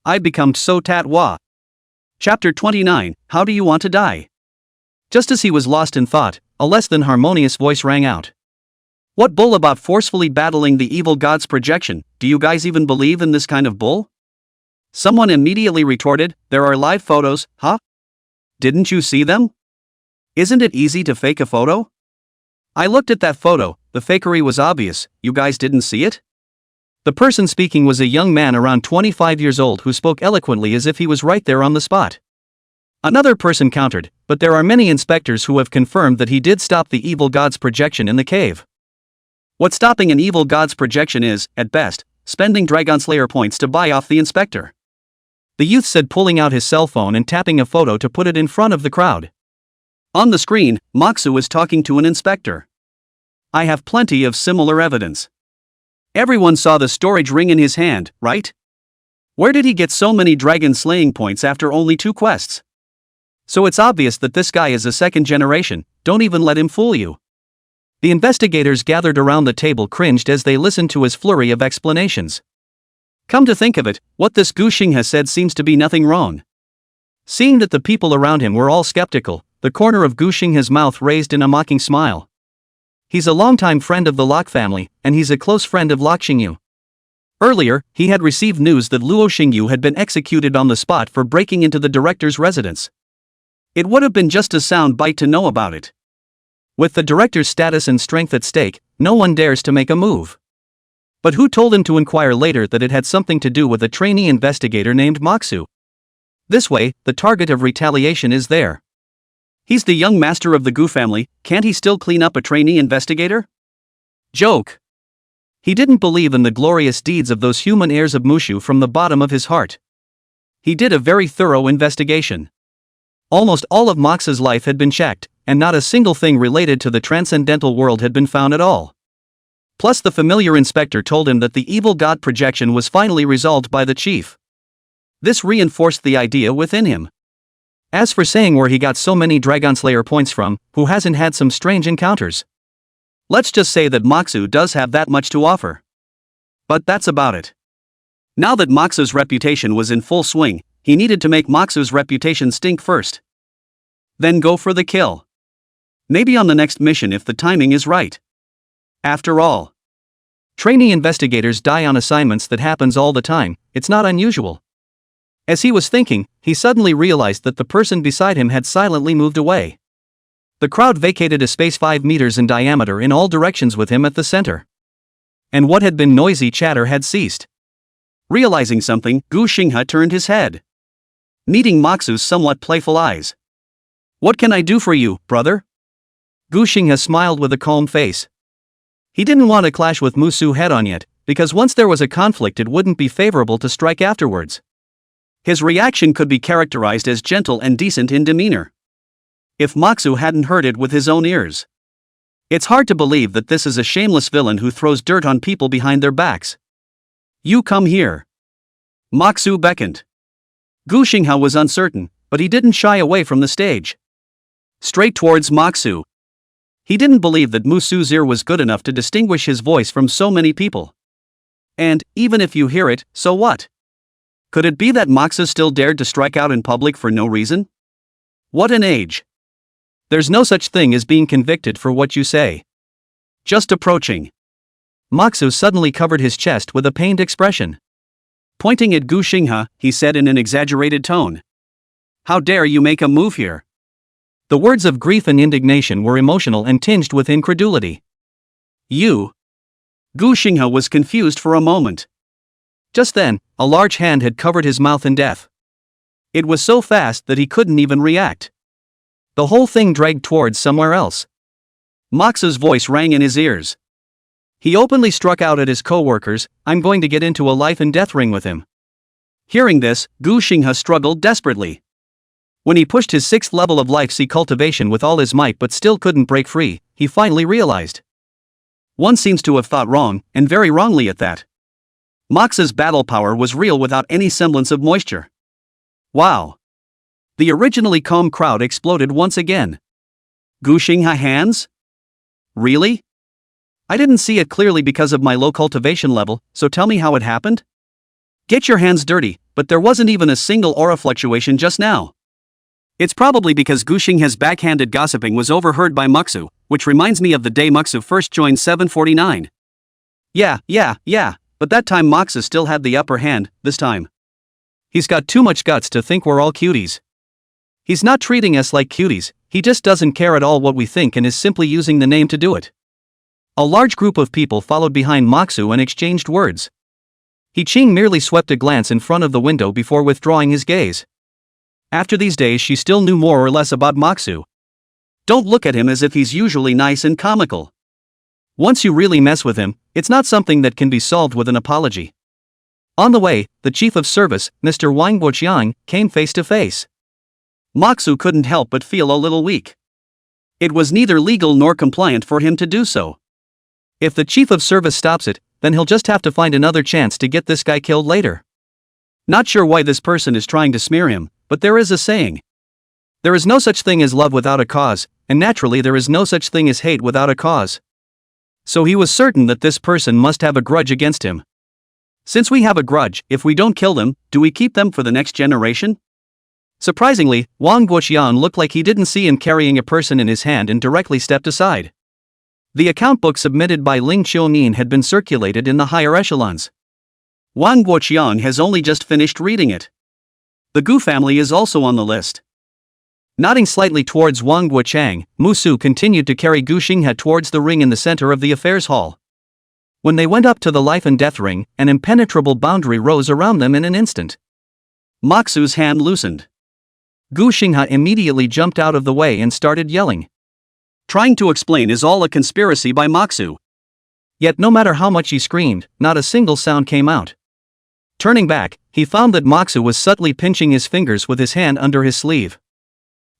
I've become so tatwa. Chapter 29, How Do You Want to Die? Just as he was lost in thought, a less than harmonious voice rang out. What bull about forcefully battling the evil god's projection? Do you guys even believe in this kind of bull? Someone immediately retorted, there are live photos, huh? Didn't you see them? Isn't it easy to fake a photo? I looked at that photo, the fakery was obvious, you guys didn't see it? The person speaking was a young man around 25 years old who spoke eloquently as if he was right there on the spot. Another person countered, but there are many inspectors who have confirmed that he did stop the evil god's projection in the cave. What stopping an evil god's projection is, at best, spending Dragon Slayer points to buy off the inspector. The youth said, pulling out his cell phone and tapping a photo to put it in front of the crowd. On the screen, Moxu was talking to an inspector. I have plenty of similar evidence. Everyone saw the storage ring in his hand, right? Where did he get so many dragon slaying points after only 2 quests? So it's obvious that this guy is a second generation, don't even let him fool you. The investigators gathered around the table cringed as they listened to his flurry of explanations. Come to think of it, what this Gu Xing has said seems to be nothing wrong. Seeing that the people around him were all skeptical, the corner of Gu Xing's mouth raised in a mocking smile. He's a longtime friend of the Locke family, and he's a close friend of Locke Xingyu. Earlier, he had received news that Luo Xingyu had been executed on the spot for breaking into the director's residence. It would have been just a sound bite to know about it. With the director's status and strength at stake, no one dares to make a move. But who told him to inquire later that it had something to do with a trainee investigator named Moxu? This way, the target of retaliation is there. He's the young master of the Gu family, can't he still clean up a trainee investigator? Joke. He didn't believe in the glorious deeds of those human heirs of Mushu from the bottom of his heart. He did a very thorough investigation. Almost all of Mox's life had been checked, and not a single thing related to the transcendental world had been found at all. Plus the familiar inspector told him that the evil god projection was finally resolved by the chief. This reinforced the idea within him. As for saying where he got so many Dragonslayer points from, who hasn't had some strange encounters? Let's just say that Moxu does have that much to offer. But that's about it. Now that Moxu's reputation was in full swing, he needed to make Moxu's reputation stink first. Then go for the kill. Maybe on the next mission if the timing is right. After all, trainee investigators die on assignments. That happens all the time, it's not unusual. As he was thinking, he suddenly realized that the person beside him had silently moved away. The crowd vacated a space 5 meters in diameter in all directions with him at the center. And what had been noisy chatter had ceased. Realizing something, Gu Xinghe turned his head, meeting Moxu's somewhat playful eyes. What can I do for you, brother? Gu Xinghe smiled with a calm face. He didn't want to clash with Musu head-on yet, because once there was a conflict it wouldn't be favorable to strike afterwards. His reaction could be characterized as gentle and decent in demeanor. If Moxu hadn't heard it with his own ears. It's hard to believe that this is a shameless villain who throws dirt on people behind their backs. You come here. Moxu beckoned. Gu Xinghe was uncertain, but he didn't shy away from the stage. Straight towards Moxu. He didn't believe that Musu's ear was good enough to distinguish his voice from so many people. And, even if you hear it, so what? Could it be that Moxu still dared to strike out in public for no reason? What an age. There's no such thing as being convicted for what you say. Just approaching. Moxu suddenly covered his chest with a pained expression. Pointing at Gu Xinghe, he said in an exaggerated tone. How dare you make a move here? The words of grief and indignation were emotional and tinged with incredulity. You? Gu Xinghe was confused for a moment. Just then, a large hand had covered his mouth in death. It was so fast that he couldn't even react. The whole thing dragged towards somewhere else. Moxu's voice rang in his ears. He openly struck out at his co-workers, I'm going to get into a life and death ring with him. Hearing this, Gu Xinghe struggled desperately. When he pushed his 6th level of life cultivation with all his might but still couldn't break free, he finally realized. One seems to have thought wrong, and very wrongly at that. Mox's battle power was real without any semblance of moisture. Wow. The originally calm crowd exploded once again. Gu Xinghe hands? Really? I didn't see it clearly because of my low cultivation level, so tell me how it happened? Get your hands dirty, but there wasn't even a single aura fluctuation just now. It's probably because Gu Xinghe's backhanded gossiping was overheard by Moxu, which reminds me of the day Moxu first joined 749. Yeah, but that time Moxu still had the upper hand, this time. He's got too much guts to think we're all cuties. He's not treating us like cuties, he just doesn't care at all what we think and is simply using the name to do it. A large group of people followed behind Moxu and exchanged words. He Qing merely swept a glance in front of the window before withdrawing his gaze. After these days she still knew more or less about Moxu. Don't look at him as if he's usually nice and comical. Once you really mess with him, it's not something that can be solved with an apology. On the way, the chief of service, Mr. Wang Boqiang, came face to face. Moxu couldn't help but feel a little weak. It was neither legal nor compliant for him to do so. If the chief of service stops it, then he'll just have to find another chance to get this guy killed later. Not sure why this person is trying to smear him, but there is a saying. There is no such thing as love without a cause, and naturally there is no such thing as hate without a cause. So he was certain that this person must have a grudge against him. Since we have a grudge, if we don't kill them, do we keep them for the next generation? Surprisingly, Wang Guoqian looked like he didn't see him carrying a person in his hand and directly stepped aside. The account book submitted by Ling Qiunin had been circulated in the higher echelons. Wang Guoqian has only just finished reading it. The Gu family is also on the list. Nodding slightly towards Wang Guochang, Musu continued to carry Gu Xinghe towards the ring in the center of the affairs hall. When they went up to the life and death ring, an impenetrable boundary rose around them in an instant. Moxu's hand loosened. Gu Xinghe immediately jumped out of the way and started yelling. Trying to explain is all a conspiracy by Moxu. Yet no matter how much he screamed, not a single sound came out. Turning back, he found that Moxu was subtly pinching his fingers with his hand under his sleeve.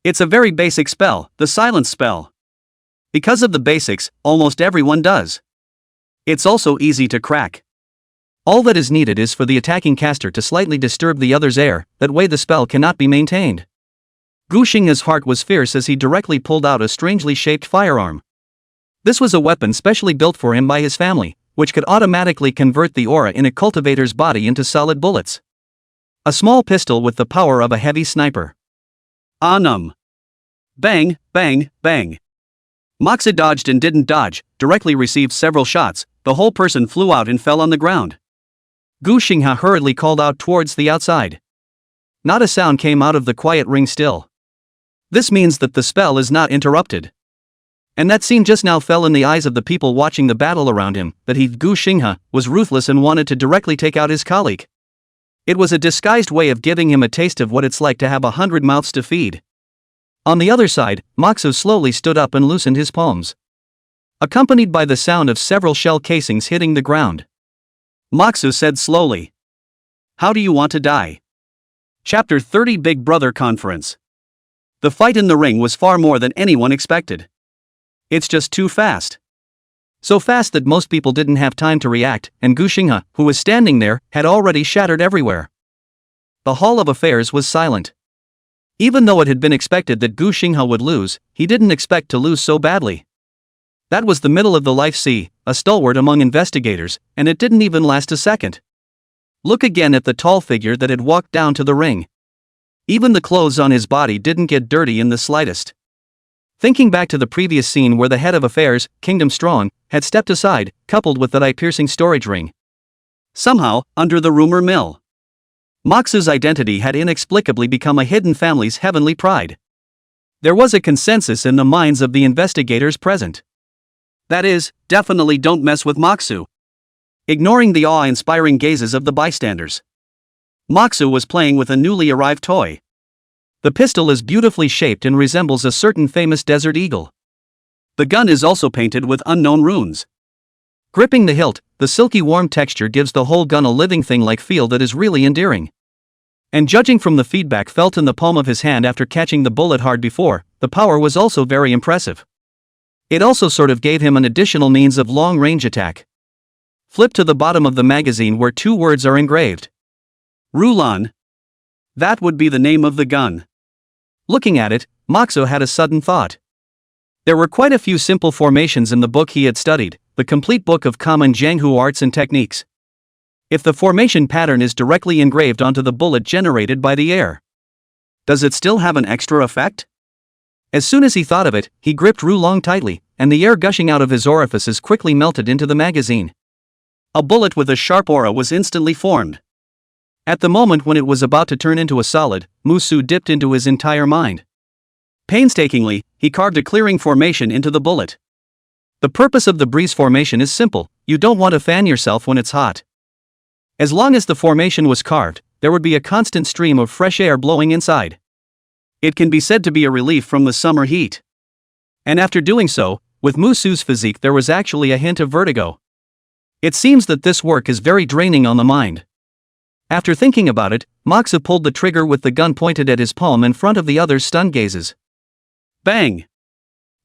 It's a very basic spell, the silence spell. Because of the basics, almost everyone does. It's also easy to crack. All that is needed is for the attacking caster to slightly disturb the other's air, that way the spell cannot be maintained. Gu Xinghe's heart was fierce as he directly pulled out a strangely shaped firearm. This was a weapon specially built for him by his family, which could automatically convert the aura in a cultivator's body into solid bullets. A small pistol with the power of a heavy sniper. Anum. Bang, bang, bang. Moxa dodged and didn't dodge, directly received several shots, the whole person flew out and fell on the ground. Gu Xinghe hurriedly called out towards the outside. Not a sound came out of the quiet ring still. This means that the spell is not interrupted. And that scene just now fell in the eyes of the people watching the battle around him, that he, Gu Xinghe, was ruthless and wanted to directly take out his colleague. It was a disguised way of giving him a taste of what it's like to have 100 mouths to feed. On the other side, Moxu slowly stood up and loosened his palms, accompanied by the sound of several shell casings hitting the ground. Moxu said slowly, "How do you want to die?" Chapter 30 Big Brother Conference. The fight in the ring was far more than anyone expected. It's just too fast. So fast that most people didn't have time to react, and Gu Xinghe, who was standing there, had already shattered everywhere. The Hall of Affairs was silent. Even though it had been expected that Gu Xinghe would lose, he didn't expect to lose so badly. That was the middle of the Life Sea, a stalwart among investigators, and it didn't even last a second. Look again at the tall figure that had walked down to the ring. Even the clothes on his body didn't get dirty in the slightest. Thinking back to the previous scene where the head of affairs, Kingdom Strong, had stepped aside, coupled with that eye-piercing storage ring. Somehow, under the rumor mill, Moxu's identity had inexplicably become a hidden family's heavenly pride. There was a consensus in the minds of the investigators present. That is, definitely don't mess with Moxu. Ignoring the awe-inspiring gazes of the bystanders, Moxu was playing with a newly arrived toy. The pistol is beautifully shaped and resembles a certain famous desert eagle. The gun is also painted with unknown runes. Gripping the hilt, the silky warm texture gives the whole gun a living thing-like feel that is really endearing. And judging from the feedback felt in the palm of his hand after catching the bullet hard before, the power was also very impressive. It also sort of gave him an additional means of long-range attack. Flip to the bottom of the magazine where two words are engraved. Rulan. That would be the name of the gun. Looking at it, Moxu had a sudden thought. There were quite a few simple formations in the book he had studied, the complete book of common Jianghu arts and techniques. If the formation pattern is directly engraved onto the bullet generated by the air, does it still have an extra effect? As soon as he thought of it, he gripped Rulong tightly, and the air gushing out of his orifices quickly melted into the magazine. A bullet with a sharp aura was instantly formed. At the moment when it was about to turn into a solid, Musu dipped into his entire mind. Painstakingly, he carved a clearing formation into the bullet. The purpose of the breeze formation is simple: you don't want to fan yourself when it's hot. As long as the formation was carved, there would be a constant stream of fresh air blowing inside. It can be said to be a relief from the summer heat. And after doing so, with Musu's physique there was actually a hint of vertigo. It seems that this work is very draining on the mind. After thinking about it, Moxa pulled the trigger with the gun pointed at his palm in front of the other's stunned gazes. Bang!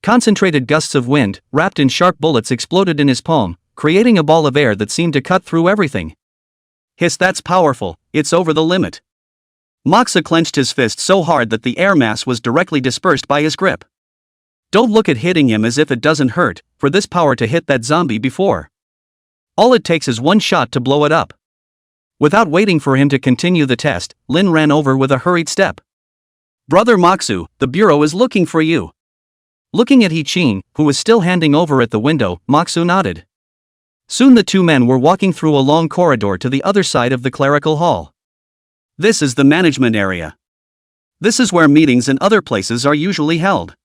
Concentrated gusts of wind, wrapped in sharp bullets, exploded in his palm, creating a ball of air that seemed to cut through everything. Hiss, that's powerful, it's over the limit. Moxa clenched his fist so hard that the air mass was directly dispersed by his grip. Don't look at hitting him as if it doesn't hurt, for this power to hit that zombie before. All it takes is one shot to blow it up. Without waiting for him to continue the test, Lin ran over with a hurried step. Brother Moxu, the bureau is looking for you. Looking at He Qing, who was still handing over at the window, Moxu nodded. Soon the two men were walking through a long corridor to the other side of the clerical hall. This is the management area. This is where meetings and other places are usually held.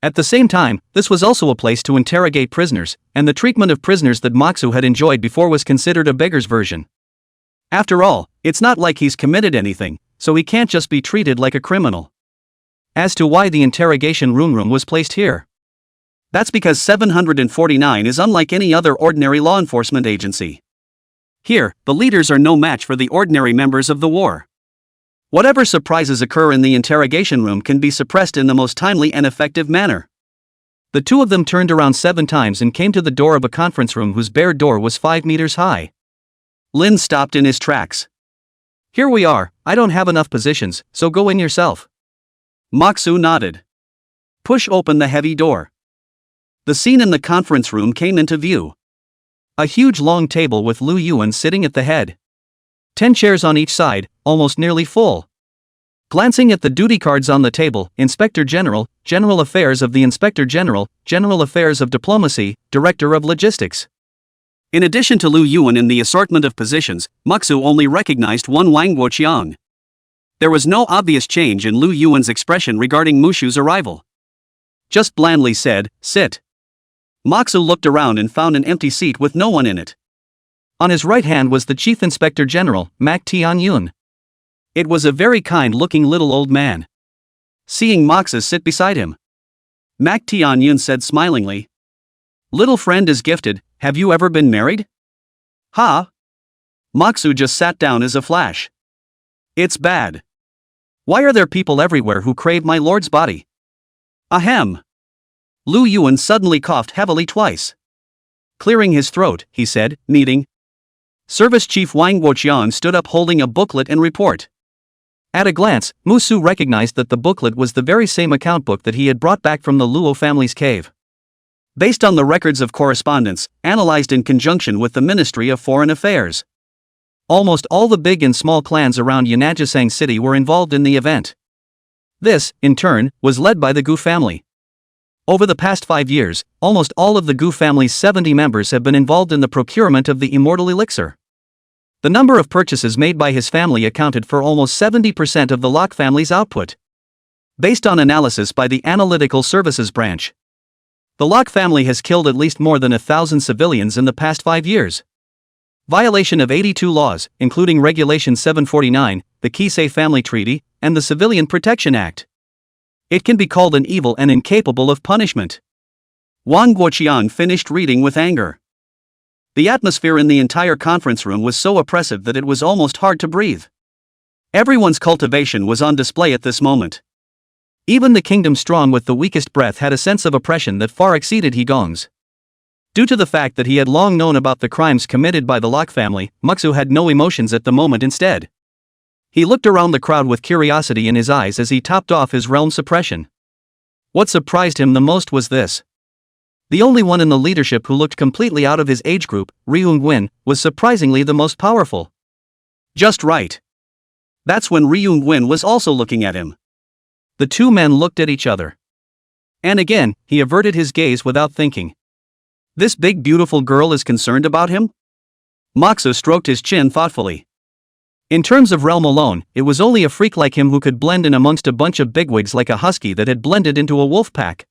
At the same time, this was also a place to interrogate prisoners, and the treatment of prisoners that Moxu had enjoyed before was considered a beggar's version. After all, it's not like he's committed anything, so he can't just be treated like a criminal. As to why the interrogation room was placed here. That's because 749 is unlike any other ordinary law enforcement agency. Here, the leaders are no match for the ordinary members of the war. Whatever surprises occur in the interrogation room can be suppressed in the most timely and effective manner. The two of them turned around 7 times and came to the door of a conference room whose bare door was 5 meters high. Lin stopped in his tracks. Here we are, I don't have enough positions, so go in yourself. Moxu nodded. Push open the heavy door. The scene in the conference room came into view. A huge long table with Lin Yuwei sitting at the head. 10 chairs on each side, almost nearly full. Glancing at the duty cards on the table, Inspector General, General Affairs of the Inspector General, General Affairs of Diplomacy, Director of Logistics. In addition to Lin Yuwei in the assortment of positions, Moxu only recognized one Wang Guoqiang. There was no obvious change in Lin Yuwei's expression regarding Mushu's arrival. Just blandly said, sit. Moxu looked around and found an empty seat with no one in it. On his right hand was the Chief Inspector General, Mak Tianyun. It was a very kind-looking little old man. Seeing Moxu sit beside him, Mak Tianyun said smilingly, Little friend is gifted, have you ever been married? Ha! Moxu just sat down as a flash. It's bad. Why are there people everywhere who crave my lord's body? Ahem. Lin Yuwei suddenly coughed heavily twice. Clearing his throat, he said, meeting. Service Chief Wang Guoqiang stood up holding a booklet and report. At a glance, Musu recognized that the booklet was the very same account book that he had brought back from the Luo family's cave. Based on the records of correspondence, analyzed in conjunction with the Ministry of Foreign Affairs. Almost all the big and small clans around Yanajisang City were involved in the event. This, in turn, was led by the Gu family. Over the past 5 years, almost all of the Gu family's 70 members have been involved in the procurement of the immortal elixir. The number of purchases made by his family accounted for almost 70% of the Locke family's output. Based on analysis by the Analytical Services Branch, the Locke family has killed at least more than 1,000 civilians in the past 5 years. Violation of 82 laws, including Regulation 749, the Kisei Family Treaty, and the Civilian Protection Act. It can be called an evil and incapable of punishment. Wang Guoqiang finished reading with anger. The atmosphere in the entire conference room was so oppressive that it was almost hard to breathe. Everyone's cultivation was on display at this moment. Even the kingdom strong with the weakest breath had a sense of oppression that far exceeded He Gong's. Due to the fact that he had long known about the crimes committed by the Locke family, Moxu had no emotions at the moment. Instead, he looked around the crowd with curiosity in his eyes as he topped off his realm suppression. What surprised him the most was this. The only one in the leadership who looked completely out of his age group, Ryung-win, was surprisingly the most powerful. Just right. That's when Ryung-win was also looking at him. The two men looked at each other. And again, he averted his gaze without thinking. This big beautiful girl is concerned about him? Moxu stroked his chin thoughtfully. In terms of realm alone, it was only a freak like him who could blend in amongst a bunch of bigwigs like a husky that had blended into a wolf pack.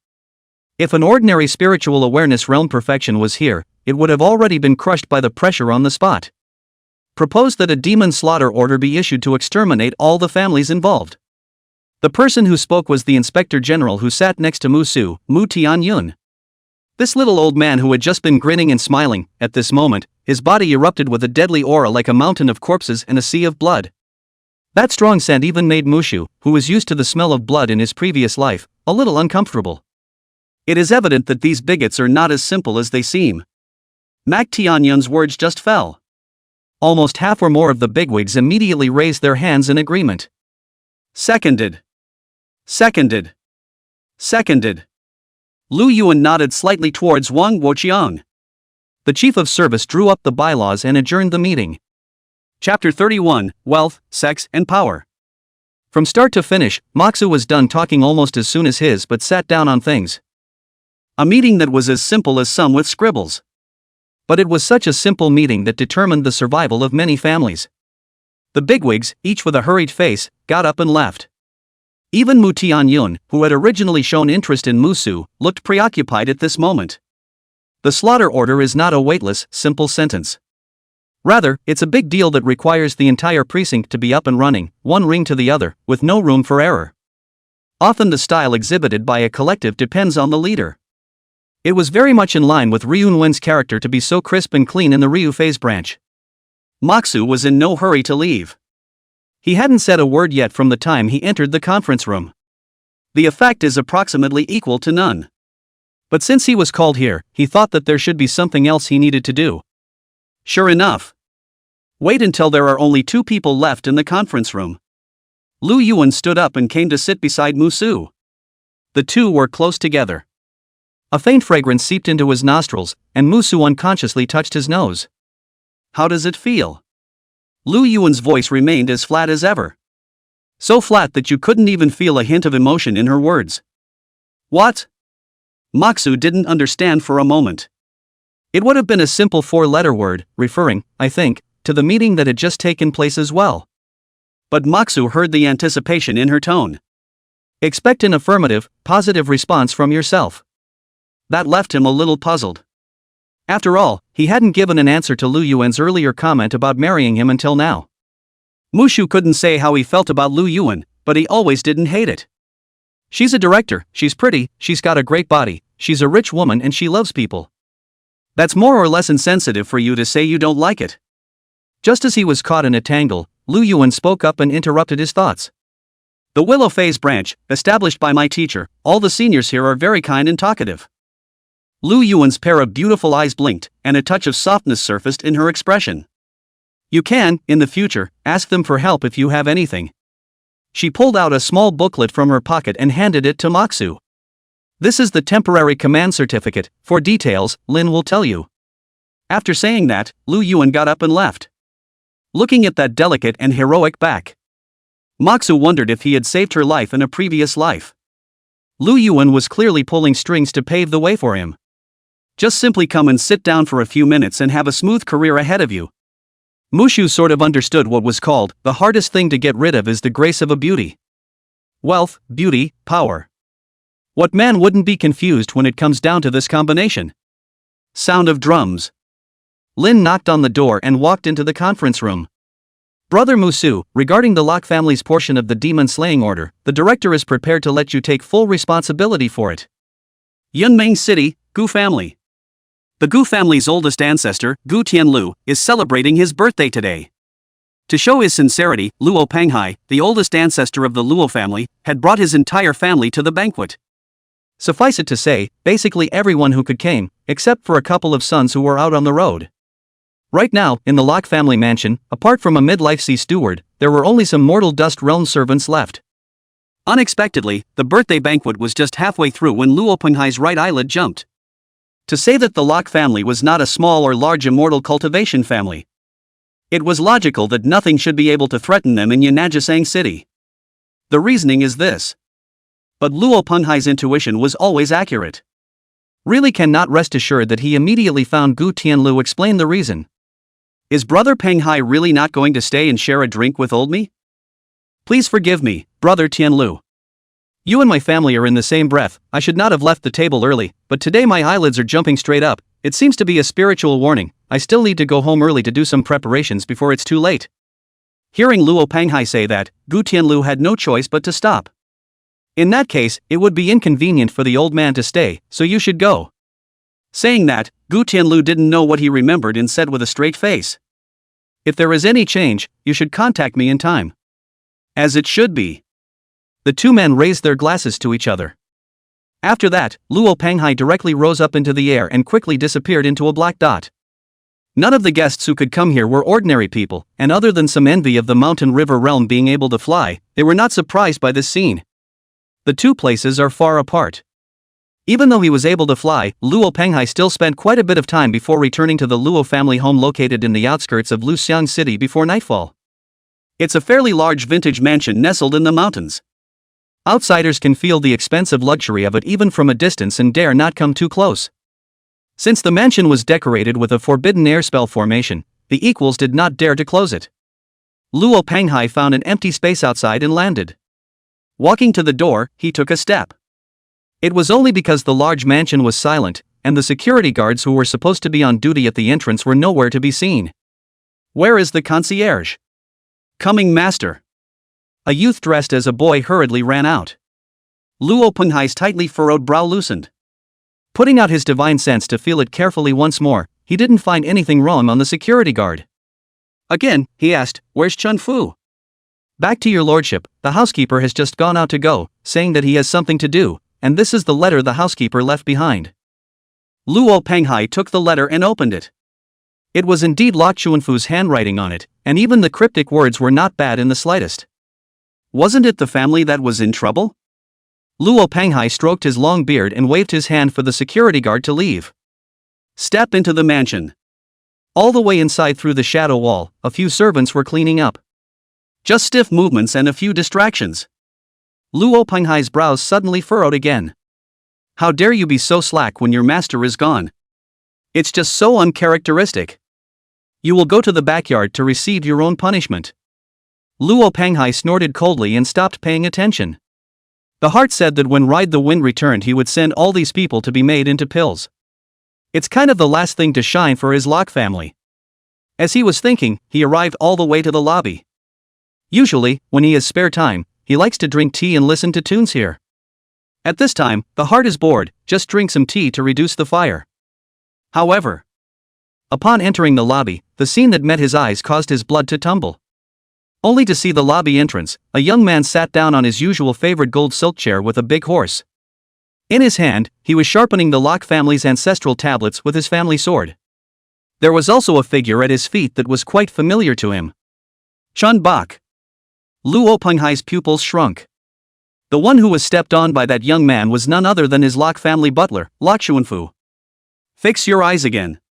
If an ordinary spiritual awareness realm perfection was here, it would have already been crushed by the pressure on the spot. Proposed that a demon slaughter order be issued to exterminate all the families involved. The person who spoke was the Inspector General who sat next to Musu, Mu Tianyun. This little old man who had just been grinning and smiling, at this moment, his body erupted with a deadly aura like a mountain of corpses and a sea of blood. That strong scent even made Mushu, who was used to the smell of blood in his previous life, a little uncomfortable. It is evident that these bigots are not as simple as they seem. Mak Tianyun's words just fell. Almost half or more of the bigwigs immediately raised their hands in agreement. Seconded. Seconded. Seconded. Lu Yuan nodded slightly towards Wang Wuqiang. The chief of service drew up the bylaws and adjourned the meeting. Chapter 31, Wealth, Sex, and Power. From start to finish, Moxu was done talking almost as soon as his but sat down on things. A meeting that was as simple as some with scribbles. But it was such a simple meeting that determined the survival of many families. The bigwigs, each with a hurried face, got up and left. Even Mu Tianyun, who had originally shown interest in Musu, looked preoccupied at this moment. The slaughter order is not a weightless, simple sentence. Rather, it's a big deal that requires the entire precinct to be up and running, one ring to the other, with no room for error. Often the style exhibited by a collective depends on the leader. It was very much in line with Ryu Wen's character to be so crisp and clean in the Ryu phase branch. Moxu was in no hurry to leave. He hadn't said a word yet from the time he entered the conference room. The effect is approximately equal to none. But since he was called here, he thought that there should be something else he needed to do. Sure enough. Wait until there are only 2 people left in the conference room. Lu Yuan stood up and came to sit beside Musu. The two were close together. A faint fragrance seeped into his nostrils, and Musu unconsciously touched his nose. How does it feel? Lu Yuan's voice remained as flat as ever. So flat that you couldn't even feel a hint of emotion in her words. What? Moxu didn't understand for a moment. It would have been a simple 4-letter word, referring, I think, to the meeting that had just taken place as well. But Moxu heard the anticipation in her tone. Expect an affirmative, positive response from yourself. That left him a little puzzled. After all, he hadn't given an answer to Lu Yuan's earlier comment about marrying him until now. Mushu couldn't say how he felt about Lu Yuan, but he always didn't hate it. She's a director, she's pretty, she's got a great body, she's a rich woman and she loves people. That's more or less insensitive for you to say you don't like it. Just as he was caught in a tangle, Lu Yuan spoke up and interrupted his thoughts. The Willow Phase branch, established by my teacher, all the seniors here are very kind and talkative. Lu Yuan's pair of beautiful eyes blinked, and a touch of softness surfaced in her expression. You can, in the future, ask them for help if you have anything. She pulled out a small booklet from her pocket and handed it to Moxu. This is the temporary command certificate, for details, Lin will tell you. After saying that, Lu Yuan got up and left. Looking at that delicate and heroic back, Moxu wondered if he had saved her life in a previous life. Lu Yuan was clearly pulling strings to pave the way for him. Just simply come and sit down for a few minutes and have a smooth career ahead of you. Mushu sort of understood what was called, the hardest thing to get rid of is the grace of a beauty. Wealth, beauty, power. What man wouldn't be confused when it comes down to this combination? Sound of drums. Lin knocked on the door and walked into the conference room. Brother Musu, regarding the Locke family's portion of the demon slaying order, the director is prepared to let you take full responsibility for it. Yunmeng City, Gu family. The Gu family's oldest ancestor, Gu Tianlu, is celebrating his birthday today. To show his sincerity, Luo Panghai, the oldest ancestor of the Luo family, had brought his entire family to the banquet. Suffice it to say, basically everyone who could came, except for a couple of sons who were out on the road. Right now, in the Locke family mansion, apart from a midlife sea steward, there were only some mortal dust realm servants left. Unexpectedly, the birthday banquet was just halfway through when Luo Panghai's right eyelid jumped. To say that the Locke family was not a small or large immortal cultivation family. It was logical that nothing should be able to threaten them in Yanajisang City. The reasoning is this. But Luo Panghai's intuition was always accurate. Really cannot rest assured that he immediately found Gu Tianlu explain the reason. Is Brother Panghai really not going to stay and share a drink with old me? Please forgive me, Brother Tianlu. You and my family are in the same breath. I should not have left the table early, but today my eyelids are jumping straight up. It seems to be a spiritual warning. I still need to go home early to do some preparations before it's too late. Hearing Luo Panghai say that, Gu Tianlu had no choice but to stop. In that case, it would be inconvenient for the old man to stay, so you should go. Saying that, Gu Tianlu didn't know what he remembered and said with a straight face. If there is any change, you should contact me in time. As it should be. The two men raised their glasses to each other. After that, Luo Panghai directly rose up into the air and quickly disappeared into a black dot. None of the guests who could come here were ordinary people, and other than some envy of the mountain river realm being able to fly, they were not surprised by this scene. The two places are far apart. Even though he was able to fly, Luo Panghai still spent quite a bit of time before returning to the Luo family home located in the outskirts of Luxiang City before nightfall. It's a fairly large vintage mansion nestled in the mountains. Outsiders can feel the expensive luxury of it even from a distance and dare not come too close. Since the mansion was decorated with a forbidden air spell formation, the equals did not dare to close it. Luo Panghai found an empty space outside and landed. Walking to the door, he took a step. It was only because the large mansion was silent, and the security guards who were supposed to be on duty at the entrance were nowhere to be seen. Where is the concierge? Coming, master. A youth dressed as a boy hurriedly ran out. Luo Panghai's tightly furrowed brow loosened. Putting out his divine sense to feel it carefully once more, he didn't find anything wrong on the security guard. Again, he asked, "Where's Chun Fu?" "Back to your lordship, the housekeeper has just gone out to go, saying that he has something to do, and this is the letter the housekeeper left behind." Luo Panghai took the letter and opened it. It was indeed Lok Chuanfu's handwriting on it, and even the cryptic words were not bad in the slightest. Wasn't it the family that was in trouble? Luo Panghai stroked his long beard and waved his hand for the security guard to leave. Step into the mansion. All the way inside through the shadow wall, a few servants were cleaning up. Just stiff movements and a few distractions. Luo Panghai's brows suddenly furrowed again. How dare you be so slack when your master is gone? It's just so uncharacteristic. You will go to the backyard to receive your own punishment. Luo Panghai snorted coldly and stopped paying attention. The heart said that when Ride the Wind returned he would send all these people to be made into pills. It's kind of the last thing to shine for his Locke family. As he was thinking, he arrived all the way to the lobby. Usually, when he has spare time, he likes to drink tea and listen to tunes here. At this time, the heart is bored, just drink some tea to reduce the fire. However, upon entering the lobby, the scene that met his eyes caused his blood to tumble. Only to see the lobby entrance, a young man sat down on his usual favorite gold silk chair with a big horse. In his hand, he was sharpening the Locke family's ancestral tablets with his family sword. There was also a figure at his feet that was quite familiar to him. Chun Bak. Luo Panghai's pupils shrunk. The one who was stepped on by that young man was none other than his Locke family butler, Lok Chuanfu. Fix your eyes again.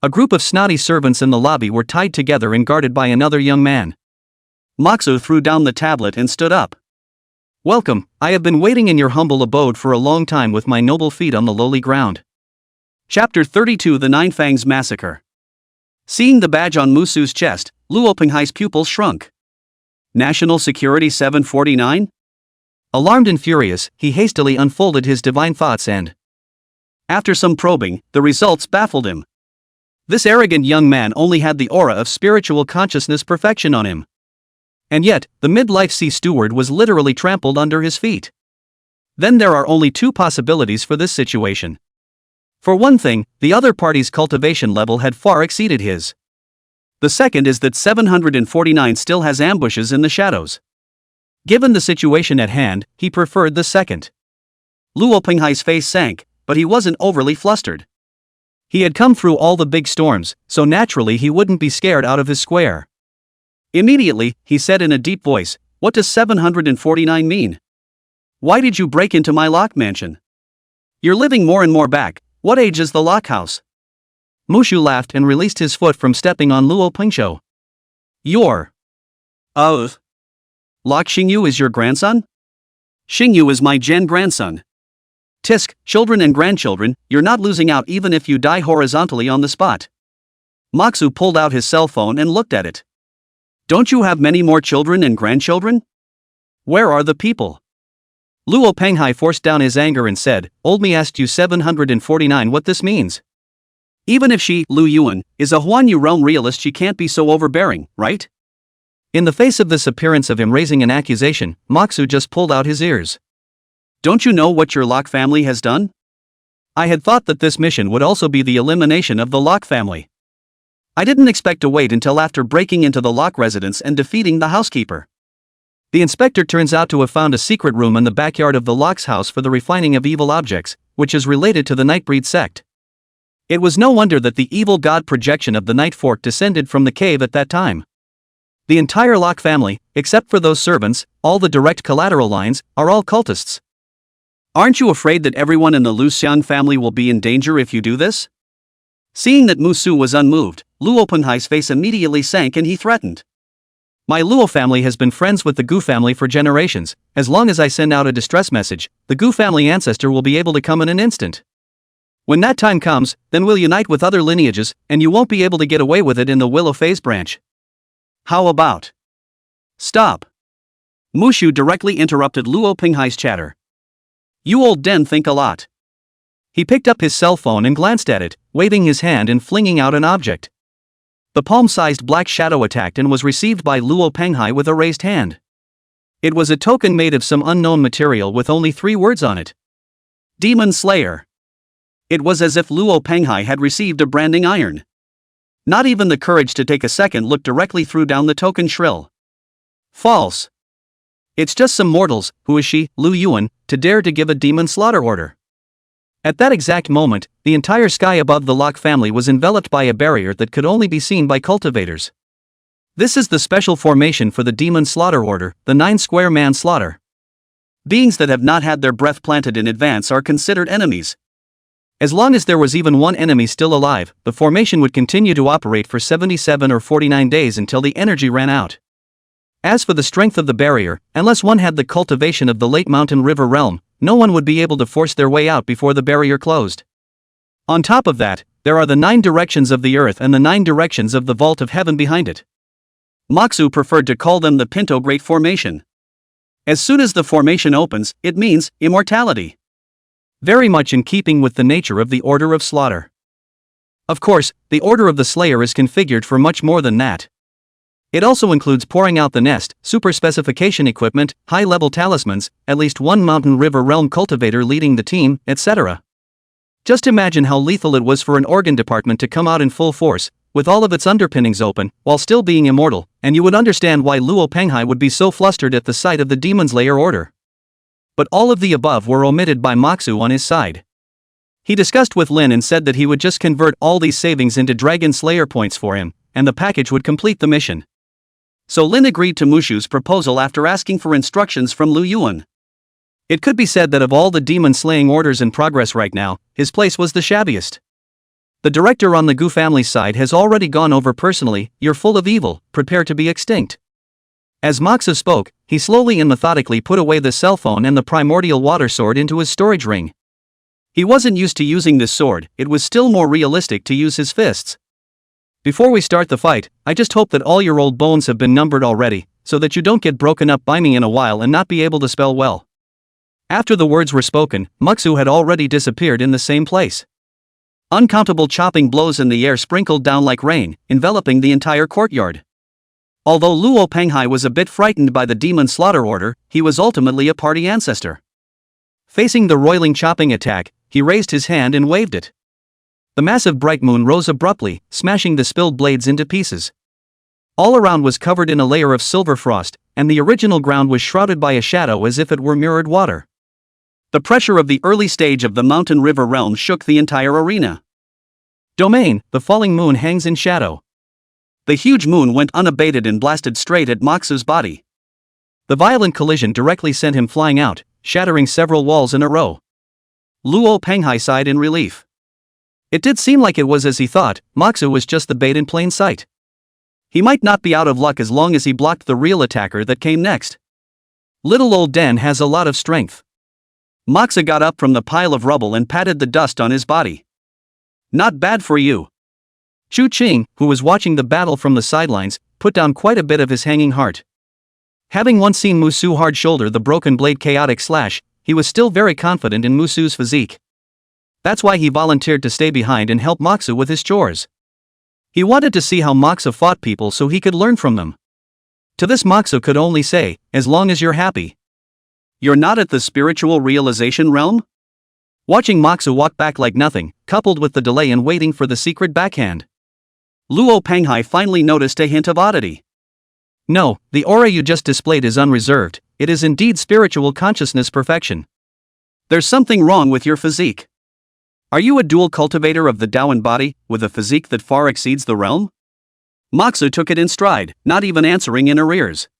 A group of snotty servants in the lobby were tied together and guarded by another young man. Moxu threw down the tablet and stood up. Welcome, I have been waiting in your humble abode for a long time with my noble feet on the lowly ground. Chapter 32 The Nine Fangs Massacre. Seeing the badge on Musu's chest, Luo Panghai's pupils shrunk. National Security 749? Alarmed and furious, he hastily unfolded his divine thoughts and, after some probing, the results baffled him. This arrogant young man only had the aura of spiritual consciousness perfection on him. And yet, the midlife sea steward was literally trampled under his feet. Then there are only two possibilities for this situation. For one thing, the other party's cultivation level had far exceeded his. The second is that 749 still has ambushes in the shadows. Given the situation at hand, he preferred the second. Luo Panghai's face sank, but he wasn't overly flustered. He had come through all the big storms, so naturally he wouldn't be scared out of his square. Immediately, he said in a deep voice, "What does 749 mean? Why did you break into my Locke mansion? You're living more and more back. What age is the Locke house?" Mushu laughed and released his foot from stepping on Luo Pengshou. "You're... Oh. Locke Xingyu is your grandson?" "Xingyu is my Gen grandson. Tisk, children and grandchildren, you're not losing out even if you die horizontally on the spot." Moxu pulled out his cell phone and looked at it. "Don't you have many more children and grandchildren? Where are the people?" Luo Panghai forced down his anger and said, "Old me asked you 749 what this means. Even if she, Lu Yuan, is a Huanyu realm realist, she can't be so overbearing, right?" In the face of this appearance of him raising an accusation, Moxu just pulled out his ears. "Don't you know what your Locke family has done? I had thought that this mission would also be the elimination of the Locke family. I didn't expect to wait until after breaking into the Locke residence and defeating the housekeeper. The inspector turns out to have found a secret room in the backyard of the Locke's house for the refining of evil objects, which is related to the Nightbreed sect. It was no wonder that the evil god projection of the Night Fork descended from the cave at that time. The entire Locke family, except for those servants, all the direct collateral lines, are all cultists. Aren't you afraid that everyone in the Lu Xiang family will be in danger if you do this? Seeing that Musu was unmoved, Luo Penghai's face immediately sank and he threatened. My Luo family has been friends with the Gu family for generations. As long as I send out a distress message, the Gu family ancestor will be able to come in an instant. When that time comes, then we'll unite with other lineages, and you won't be able to get away with it in the Willow Phase branch. How about? Stop. Mushu directly interrupted Luo Penghai's chatter. You old den think a lot. He picked up his cell phone and glanced at it, waving his hand and flinging out an object. The palm-sized black shadow attacked and was received by Luo Penghai with a raised hand. It was a token made of some unknown material with only 3 words on it. Demon Slayer. It was as if Luo Penghai had received a branding iron. Not even the courage to take a second look directly threw down the token shrill. False. It's just some mortals, who is she, Lu Yuan, to dare to give a demon slaughter order. At that exact moment, the entire sky above the Locke family was enveloped by a barrier that could only be seen by cultivators. This is the special formation for the demon slaughter order, the 9 square man slaughter. Beings that have not had their breath planted in advance are considered enemies. As long as there was even one enemy still alive, the formation would continue to operate for 77 or 49 days until the energy ran out. As for the strength of the barrier, unless one had the cultivation of the late mountain river realm, no one would be able to force their way out before the barrier closed. On top of that, there are the 9 directions of the earth and the 9 directions of the vault of heaven behind it. Moxu preferred to call them the Pinto Great Formation. As soon as the formation opens, it means immortality. Very much in keeping with the nature of the Order of Slaughter. Of course, the Order of the Slayer is configured for much more than that. It also includes pouring out the nest, super specification equipment, high-level talismans, at least one mountain river realm cultivator leading the team, etc. Just imagine how lethal it was for an organ department to come out in full force, with all of its underpinnings open, while still being immortal, and you would understand why Luo Penghai would be so flustered at the sight of the Demon Slayer order. But all of the above were omitted by Moxu on his side. He discussed with Lin and said that he would just convert all these savings into Dragon Slayer points for him, and the package would complete the mission. So Lin agreed to Mushu's proposal after asking for instructions from Lu Yuan. It could be said that of all the demon-slaying orders in progress right now, his place was the shabbiest. The director on the Gu family side has already gone over personally, "You're full of evil, prepare to be extinct." As Moxu spoke, he slowly and methodically put away the cell phone and the primordial water sword into his storage ring. He wasn't used to using this sword, it was still more realistic to use his fists. Before we start the fight, I just hope that all your old bones have been numbered already, so that you don't get broken up by me in a while and not be able to spell well. After the words were spoken, Moxu had already disappeared in the same place. Uncountable chopping blows in the air sprinkled down like rain, enveloping the entire courtyard. Although Luo Penghai was a bit frightened by the demon slaughter order, he was ultimately a party ancestor. Facing the roiling chopping attack, he raised his hand and waved it. The massive bright moon rose abruptly, smashing the spilled blades into pieces. All around was covered in a layer of silver frost, and the original ground was shrouded by a shadow as if it were mirrored water. The pressure of the early stage of the mountain river realm shook the entire arena. Domain, the falling moon hangs in shadow. The huge moon went unabated and blasted straight at Moxu's body. The violent collision directly sent him flying out, shattering several walls in a row. Luo Penghai sighed in relief. It did seem like it was as he thought, Moxu was just the bait in plain sight. He might not be out of luck as long as he blocked the real attacker that came next. Little old Den has a lot of strength. Moxu got up from the pile of rubble and patted the dust on his body. Not bad for you. He Qing, who was watching the battle from the sidelines, put down quite a bit of his hanging heart. Having once seen Musu hard shoulder the broken blade chaotic slash, he was still very confident in Musu's physique. That's why he volunteered to stay behind and help Moxu with his chores. He wanted to see how Moxu fought people so he could learn from them. To this Moxu could only say, as long as you're happy. You're not at the spiritual realization realm? Watching Moxu walk back like nothing, coupled with the delay in waiting for the secret backhand. Luo Penghai finally noticed a hint of oddity. No, the aura you just displayed is unreserved, it is indeed spiritual consciousness perfection. There's something wrong with your physique. Are you a dual cultivator of the Daoan body, with a physique that far exceeds the realm? Moxu took it in stride, not even answering in arrears.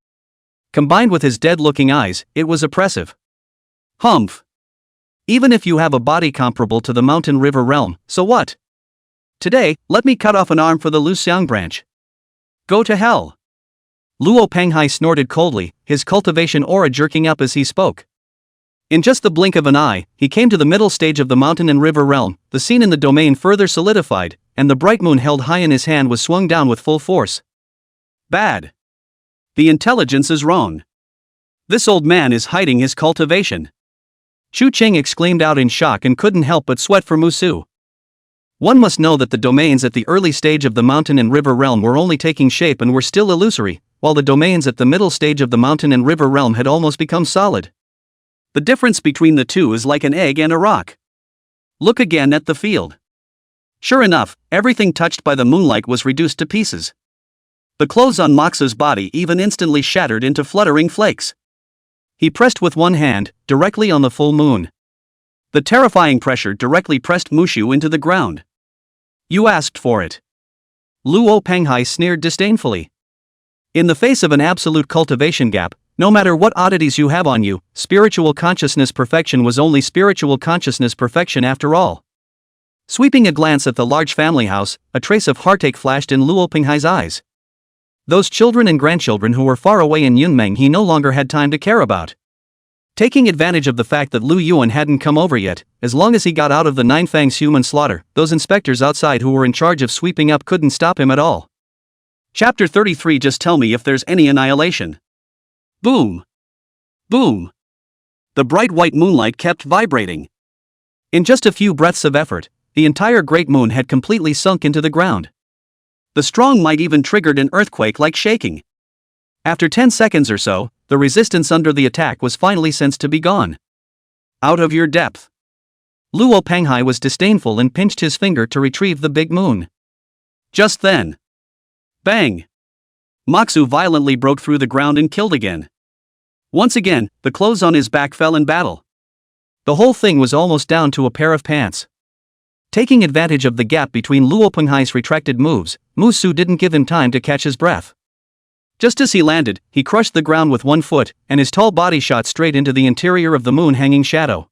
Combined with his dead-looking eyes, it was oppressive. Humph. Even if you have a body comparable to the mountain river realm, so what? Today, let me cut off an arm for the Luxiang branch. Go to hell. Luo Penghai snorted coldly, his cultivation aura jerking up as he spoke. In just the blink of an eye, he came to the middle stage of the mountain and river realm, the scene in the domain further solidified, and the bright moon held high in his hand was swung down with full force. Bad. The intelligence is wrong. This old man is hiding his cultivation. He Qing exclaimed out in shock and couldn't help but sweat for Musu. One must know that the domains at the early stage of the mountain and river realm were only taking shape and were still illusory, while the domains at the middle stage of the mountain and river realm had almost become solid. The difference between the two is like an egg and a rock. Look again at the field. Sure enough, everything touched by the moonlight was reduced to pieces. The clothes on Moxu's body even instantly shattered into fluttering flakes. He pressed with one hand, directly on the full moon. The terrifying pressure directly pressed Mushu into the ground. You asked for it. Luo Penghai sneered disdainfully. In the face of an absolute cultivation gap, no matter what oddities you have on you, spiritual consciousness perfection was only spiritual consciousness perfection after all. Sweeping a glance at the large family house, a trace of heartache flashed in Luo Penghai's eyes. Those children and grandchildren who were far away in Yunmeng he no longer had time to care about. Taking advantage of the fact that Lu Yuan hadn't come over yet, as long as he got out of the Nine Fangs human slaughter, those inspectors outside who were in charge of sweeping up couldn't stop him at all. Chapter 33. Just tell me if there's any annihilation. Boom. Boom. The bright white moonlight kept vibrating. In just a few breaths of effort, the entire great moon had completely sunk into the ground. The strong might even triggered an earthquake-like shaking. After 10 seconds or so, the resistance under the attack was finally sensed to be gone. Out of your depth. Luo Penghai was disdainful and pinched his finger to retrieve the big moon. Just then. Bang! Moxu violently broke through the ground and killed again. Once again, the clothes on his back fell in battle. The whole thing was almost down to a pair of pants. Taking advantage of the gap between Luo Penghai's retracted moves, Musu didn't give him time to catch his breath. Just as he landed, he crushed the ground with one foot, and his tall body shot straight into the interior of the moon-hanging shadow.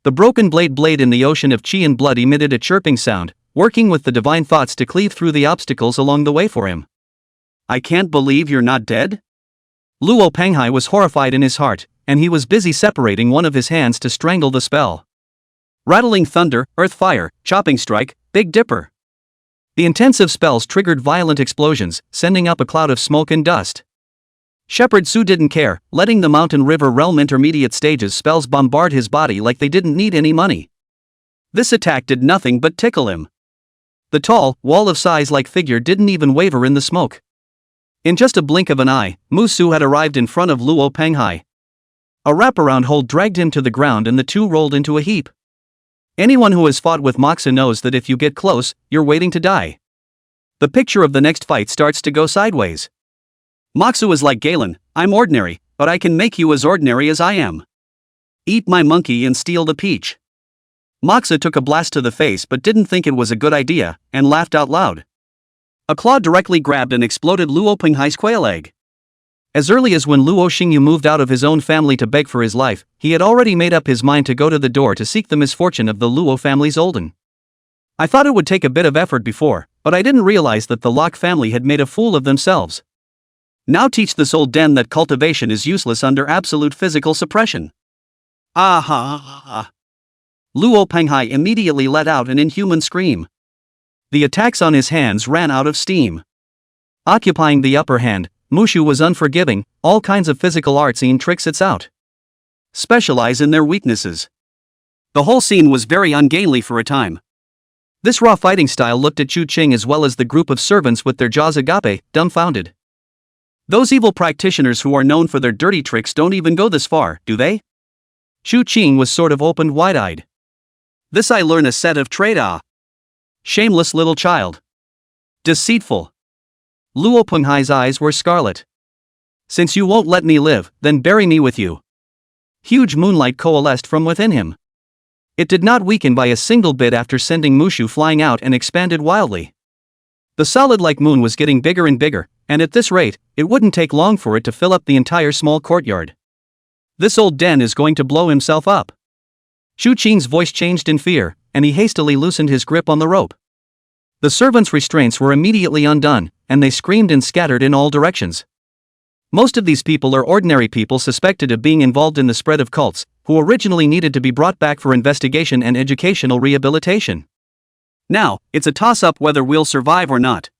The broken blade in the ocean of qi and blood emitted a chirping sound, working with the divine thoughts to cleave through the obstacles along the way for him. I can't believe you're not dead? Luo Penghai was horrified in his heart, and he was busy separating one of his hands to strangle the spell. Rattling thunder, earth fire, chopping strike, Big Dipper. The intensive spells triggered violent explosions, sending up a cloud of smoke and dust. Shepherd Su didn't care, letting the mountain river realm intermediate stages spells bombard his body like they didn't need any money. This attack did nothing but tickle him. The tall, wall-of-size-like figure didn't even waver in the smoke. In just a blink of an eye, Musu had arrived in front of Luo Penghai. A wraparound hold dragged him to the ground and the two rolled into a heap. Anyone who has fought with Moxu knows that if you get close, you're waiting to die. The picture of the next fight starts to go sideways. Moxu is like Galen, I'm ordinary, but I can make you as ordinary as I am. Eat my monkey and steal the peach. Moxu took a blast to the face but didn't think it was a good idea, and laughed out loud. A claw directly grabbed and exploded Luo Penghai's quail egg. As early as when Luo Xingyu moved out of his own family to beg for his life, he had already made up his mind to go to the door to seek the misfortune of the Luo family's olden. I thought it would take a bit of effort before, but I didn't realize that the Locke family had made a fool of themselves. Now teach this old den that cultivation is useless under absolute physical suppression. Ah ha ha ha. Luo Penghai immediately let out an inhuman scream. The attacks on his hands ran out of steam. Occupying the upper hand, Mushu was unforgiving, all kinds of physical artsy tricks it's out. Specialize in their weaknesses. The whole scene was very ungainly for a time. This raw fighting style looked at He Qing as well as the group of servants with their jaws agape, dumbfounded. Those evil practitioners who are known for their dirty tricks don't even go this far, do they? He Qing was sort of opened wide-eyed. This I learn a set of trade Shameless little child. Deceitful. Luo Penghai's eyes were scarlet. Since you won't let me live, then bury me with you. Huge moonlight coalesced from within him. It did not weaken by a single bit after sending Mushu flying out and expanded wildly. The solid-like moon was getting bigger and bigger, and at this rate, it wouldn't take long for it to fill up the entire small courtyard. This old den is going to blow himself up. He Qing's voice changed in fear, and he hastily loosened his grip on the rope. The servants' restraints were immediately undone, and they screamed and scattered in all directions. Most of these people are ordinary people suspected of being involved in the spread of cults, who originally needed to be brought back for investigation and educational rehabilitation. Now, it's a toss-up whether we'll survive or not.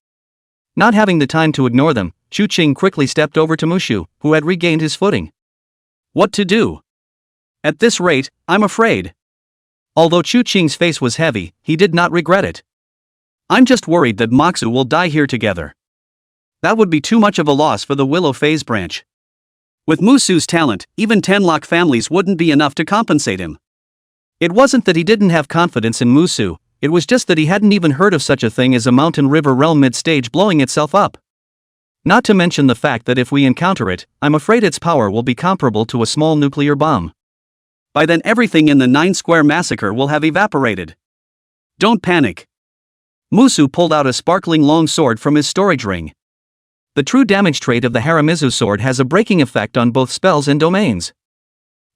Not having the time to ignore them, He Qing quickly stepped over to Mushu, who had regained his footing. What to do? At this rate, I'm afraid. Although He Qing's face was heavy, he did not regret it. I'm just worried that Moxu will die here together. That would be too much of a loss for the Willow Phase branch. With Musu's talent, even 10 lock families wouldn't be enough to compensate him. It wasn't that he didn't have confidence in Musu, it was just that he hadn't even heard of such a thing as a mountain river realm mid-stage blowing itself up. Not to mention the fact that if we encounter it, I'm afraid its power will be comparable to a small nuclear bomb. By then everything in the 9 Square massacre will have evaporated. Don't panic. Musu pulled out a sparkling long sword from his storage ring. The true damage trait of the Haramizu sword has a breaking effect on both spells and domains.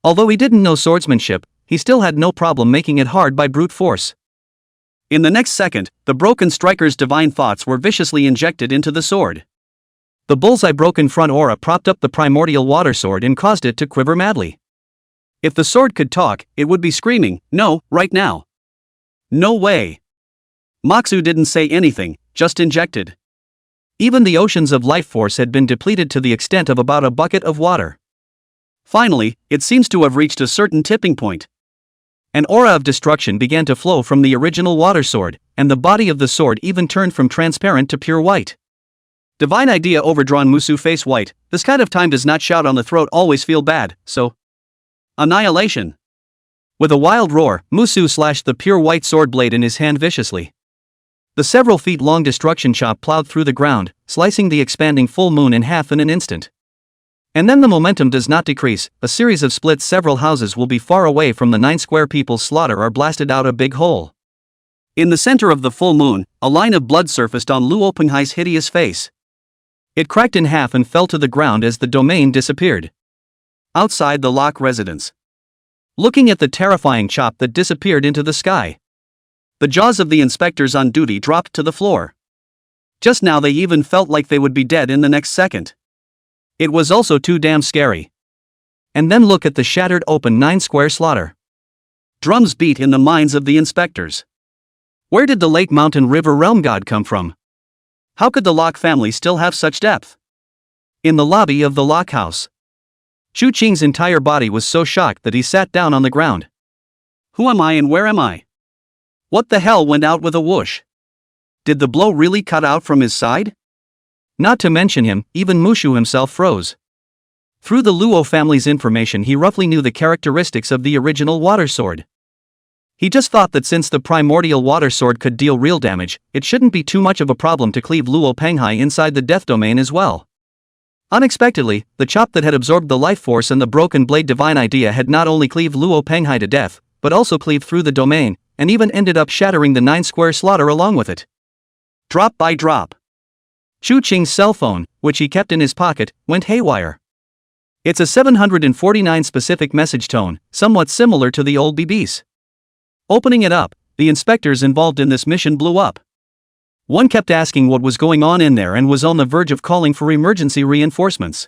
Although he didn't know swordsmanship, he still had no problem making it hard by brute force. In the next second, the broken striker's divine thoughts were viciously injected into the sword. The bullseye broken front aura propped up the primordial water sword and caused it to quiver madly. If the sword could talk, it would be screaming, "No, right now." No way. Moxu didn't say anything, just injected. Even the oceans of life force had been depleted to the extent of about a bucket of water. Finally, it seems to have reached a certain tipping point. An aura of destruction began to flow from the original water sword, and the body of the sword even turned from transparent to pure white. Divine idea overdrawn Musu face white. This kind of time does not shout on the throat always feel bad, so. Annihilation. With a wild roar, Musu slashed the pure white sword blade in his hand viciously. The several feet long destruction chop plowed through the ground, slicing the expanding full moon in half in an instant. And then the momentum does not decrease, a series of splits. Several houses will be far away from the 9 Square people's slaughter are blasted out a big hole. In the center of the full moon, a line of blood surfaced on Luo Penghai's hideous face. It cracked in half and fell to the ground as the domain disappeared. Outside the lock residence. Looking at the terrifying chop that disappeared into the sky. The jaws of the inspectors on duty dropped to the floor. Just now they even felt like they would be dead in the next second. It was also too damn scary. And then look at the shattered open 9 Square slaughter. Drums beat in the minds of the inspectors. Where did the late mountain river realm god come from? How could the Lock family still have such depth? In the lobby of the Lock house. He Qing's entire body was so shocked that he sat down on the ground. Who am I and where am I? What the hell went out with a whoosh? Did the blow really cut out from his side? Not to mention him, even Mushu himself froze. Through the Luo family's information he roughly knew the characteristics of the original water sword. He just thought that since the primordial water sword could deal real damage, it shouldn't be too much of a problem to cleave Luo Penghai inside the death domain as well. Unexpectedly, the chop that had absorbed the life force and the broken blade divine idea had not only cleaved Luo Penghai to death, but also cleaved through the domain, and even ended up shattering the 9 Square slaughter along with it. Drop by drop. He Qing's cell phone, which he kept in his pocket, went haywire. It's a 749 specific message tone, somewhat similar to the old BB's. Opening it up, the inspectors involved in this mission blew up. One kept asking what was going on in there and was on the verge of calling for emergency reinforcements.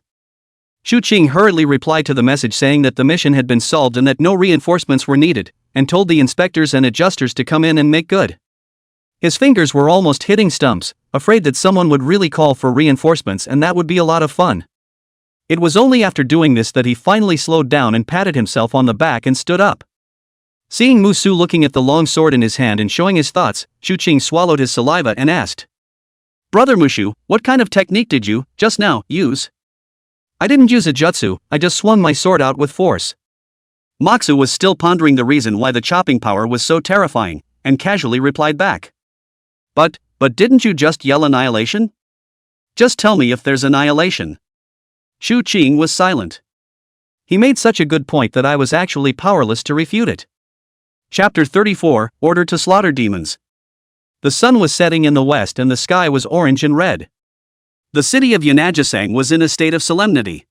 He Qing hurriedly replied to the message saying that the mission had been solved and that no reinforcements were needed, and told the inspectors and adjusters to come in and make good. His fingers were almost hitting stumps, afraid that someone would really call for reinforcements and that would be a lot of fun. It was only after doing this that he finally slowed down and patted himself on the back and stood up. Seeing Musu looking at the long sword in his hand and showing his thoughts, He Qing swallowed his saliva and asked, "Brother Mushu, what kind of technique did you, just now, use?" "I didn't use a jutsu, I just swung my sword out with force." Moxu was still pondering the reason why the chopping power was so terrifying, and casually replied back. But didn't you just yell annihilation? Just tell me if there's annihilation." He Qing was silent. He made such a good point that I was actually powerless to refute it. Chapter 34, Order to Slaughter Demons. The sun was setting in the west and the sky was orange and red. The city of Yanajisang was in a state of solemnity.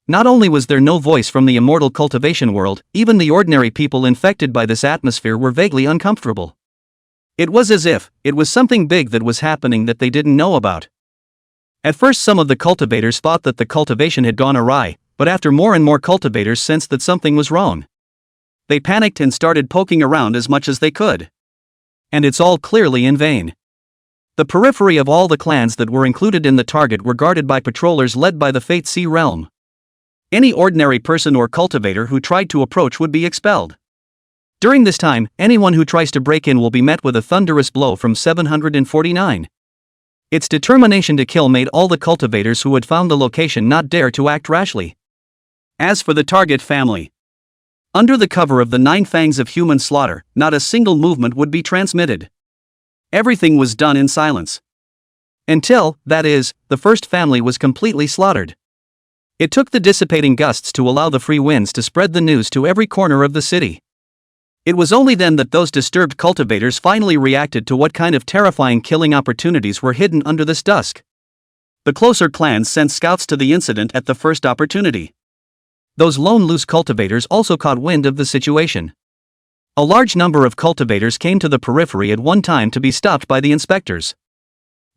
Not only was there no voice from the immortal cultivation world, even the ordinary people infected by this atmosphere were vaguely uncomfortable. It was as if it was something big that was happening that they didn't know about. At first some of the cultivators thought that the cultivation had gone awry, but after more and more cultivators sensed that something was wrong. They panicked and started poking around as much as they could. And it's all clearly in vain. The periphery of all the clans that were included in the target were guarded by patrollers led by the Fate Sea realm. Any ordinary person or cultivator who tried to approach would be expelled. During this time, anyone who tries to break in will be met with a thunderous blow from 749. Its determination to kill made all the cultivators who had found the location not dare to act rashly. As for the target family, under the cover of the 9 fangs of human slaughter, not a single movement would be transmitted. Everything was done in silence. Until, that is, the first family was completely slaughtered. It took the dissipating gusts to allow the free winds to spread the news to every corner of the city. It was only then that those disturbed cultivators finally reacted to what kind of terrifying killing opportunities were hidden under this dusk. The closer clans sent scouts to the incident at the first opportunity. Those lone loose cultivators also caught wind of the situation. A large number of cultivators came to the periphery at one time to be stopped by the inspectors.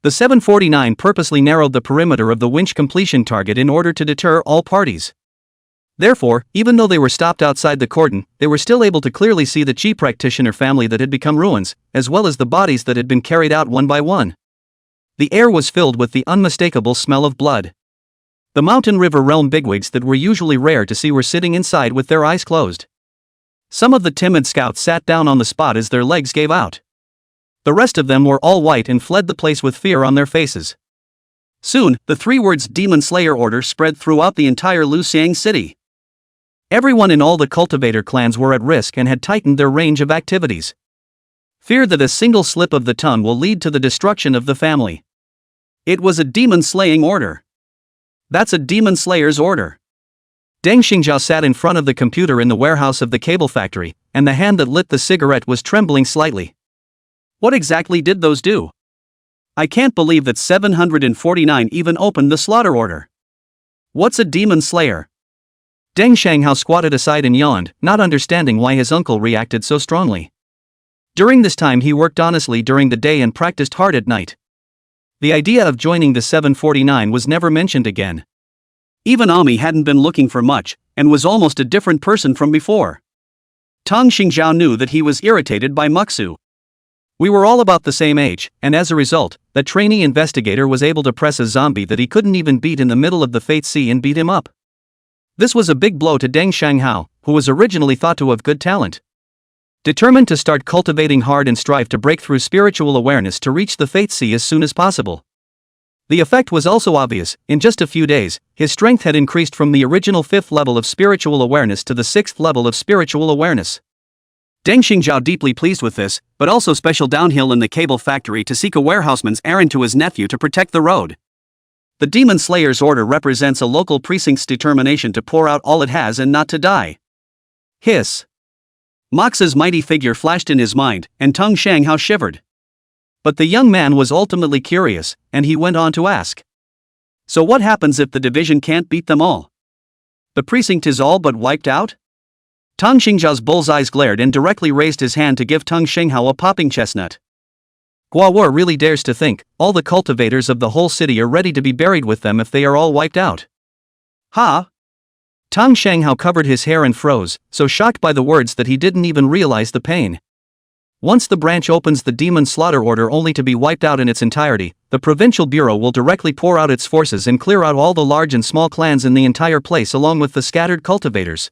The 749 purposely narrowed the perimeter of the winch completion target in order to deter all parties. Therefore, even though they were stopped outside the cordon, they were still able to clearly see the chi practitioner family that had become ruins, as well as the bodies that had been carried out one by one. The air was filled with the unmistakable smell of blood. The mountain river realm bigwigs that were usually rare to see were sitting inside with their eyes closed. Some of the timid scouts sat down on the spot as their legs gave out. The rest of them were all white and fled the place with fear on their faces. Soon, the 3 words Demon Slayer order spread throughout the entire Luxiang city. Everyone in all the cultivator clans were at risk and had tightened their range of activities. Fear that a single slip of the tongue will lead to the destruction of the family. It was a demon slaying order. That's a demon slayer's order. Deng Xingjiao sat in front of the computer in the warehouse of the cable factory, and the hand that lit the cigarette was trembling slightly. What exactly did those do? I can't believe that 749 even opened the slaughter order. What's a demon slayer? Deng Shanghao squatted aside and yawned, not understanding why his uncle reacted so strongly. During this time he worked honestly during the day and practiced hard at night. The idea of joining the 749 was never mentioned again. Even Ami hadn't been looking for much, and was almost a different person from before. Tang Xingjiao knew that he was irritated by Muxu. We were all about the same age, and as a result, that trainee investigator was able to press a zombie that he couldn't even beat in the middle of the Fate Sea and beat him up. This was a big blow to Deng Shanghao, who was originally thought to have good talent. Determined to start cultivating hard and strive to break through spiritual awareness to reach the Fate Sea as soon as possible. The effect was also obvious. In just a few days, his strength had increased from the original 5th level of spiritual awareness to the 6th level of spiritual awareness. Deng Xingjiao deeply pleased with this, but also special downhill in the cable factory to seek a warehouseman's errand to his nephew to protect the road. The Demon Slayer's order represents a local precinct's determination to pour out all it has and not to die. Hiss. Mox's mighty figure flashed in his mind, and Tang Shanghao shivered. But the young man was ultimately curious, and he went on to ask. So what happens if the division can't beat them all? The precinct is all but wiped out? Tang Xingjiao's bull's eyes glared and directly raised his hand to give Tang Shanghao a popping chestnut. Guawar really dares to think, all the cultivators of the whole city are ready to be buried with them if they are all wiped out. Ha! Tang Shanghao covered his hair and froze, so shocked by the words that he didn't even realize the pain. Once the branch opens the demon slaughter order only to be wiped out in its entirety, the provincial bureau will directly pour out its forces and clear out all the large and small clans in the entire place along with the scattered cultivators.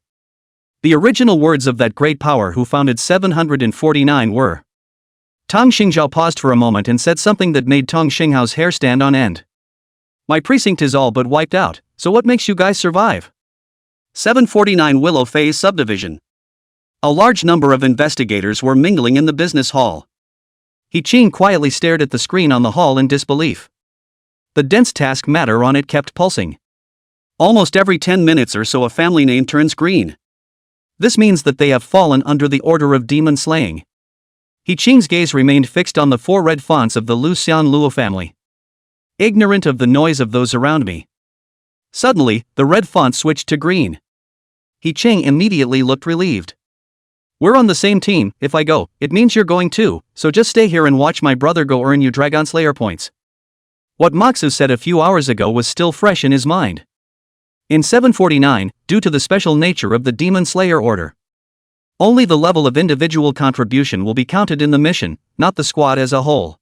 The original words of that great power who founded 749 were. Tang Xingjiao paused for a moment and said something that made Tang Xinghao's hair stand on end. My precinct is all but wiped out, so what makes you guys survive? 749 Willow Phase Subdivision. A large number of investigators were mingling in the business hall. He Qing quietly stared at the screen on the hall in disbelief. The dense task matter on it kept pulsing. Almost every 10 minutes or so a family name turns green. This means that they have fallen under the order of demon slaying. He Qing's gaze remained fixed on the 4 red fonts of the Lu Xian Luo family. Ignorant of the noise of those around me. Suddenly, the red font switched to green. He Qing immediately looked relieved. We're on the same team. If I go, it means you're going too, so just stay here and watch my brother go earn you Dragon Slayer points. What Moxu said a few hours ago was still fresh in his mind. In 749, due to the special nature of the Demon Slayer order, only the level of individual contribution will be counted in the mission, not the squad as a whole.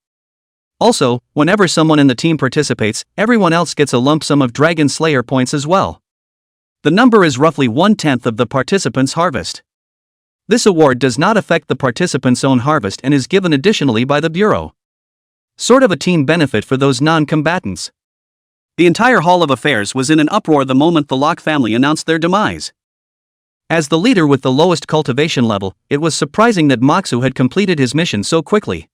Also, whenever someone in the team participates, everyone else gets a lump sum of Dragon Slayer points as well. The number is roughly 1/10 of the participant's harvest. This award does not affect the participant's own harvest and is given additionally by the Bureau. Sort of a team benefit for those non-combatants. The entire Hall of Affairs was in an uproar the moment the Locke family announced their demise. As the leader with the lowest cultivation level, it was surprising that Moxu had completed his mission so quickly.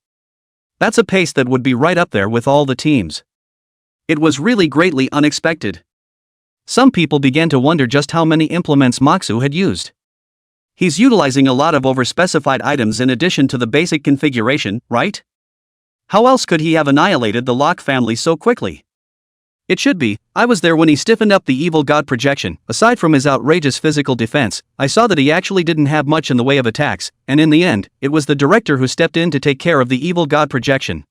That's a pace that would be right up there with all the teams. It was really greatly unexpected. Some people began to wonder just how many implements Moxu had used. He's utilizing a lot of overspecified items in addition to the basic configuration, right? How else could he have annihilated the Locke family so quickly? It should be, I was there when he stiffened up the evil god projection. Aside from his outrageous physical defense, I saw that he actually didn't have much in the way of attacks, and in the end, it was the director who stepped in to take care of the evil god projection.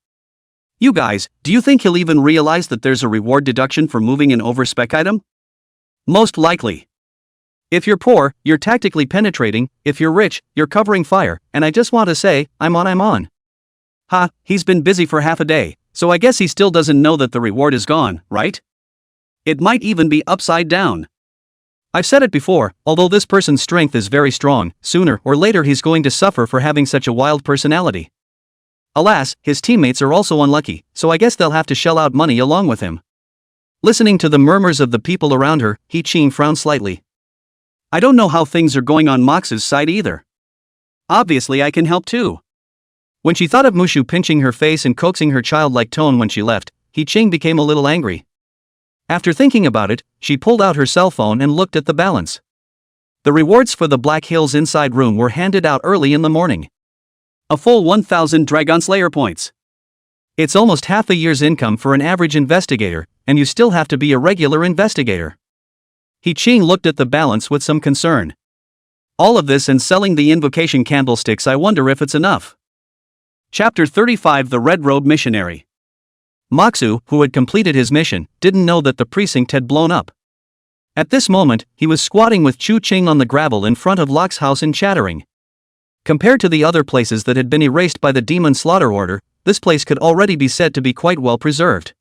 You guys, do you think he'll even realize that there's a reward deduction for moving an overspec item? Most likely. If you're poor, you're tactically penetrating. If you're rich, you're covering fire, and I just want to say, I'm on. Ha, he's been busy for half a day, so I guess he still doesn't know that the reward is gone, right? It might even be upside down. I've said it before, although this person's strength is very strong, sooner or later he's going to suffer for having such a wild personality. Alas, his teammates are also unlucky, so I guess they'll have to shell out money along with him. Listening to the murmurs of the people around her, He Qing frowned slightly. I don't know how things are going on Mox's side either. Obviously I can help too. When she thought of Mushu pinching her face and coaxing her childlike tone when she left, He Qing became a little angry. After thinking about it, she pulled out her cell phone and looked at the balance. The rewards for the Black Hills Inside Room were handed out early in the morning. A full 1,000 Dragon Slayer points. It's almost half a year's income for an average investigator, and you still have to be a regular investigator. He Qing looked at the balance with some concern. All of this and selling the invocation candlesticks, I wonder if it's enough. Chapter 35 The Red Robe Missionary. Moxu, who had completed his mission, didn't know that the precinct had blown up. At this moment, he was squatting with Chu Qing on the gravel in front of Locke's house and chattering. Compared to the other places that had been erased by the Demon Slaughter Order, this place could already be said to be quite well preserved.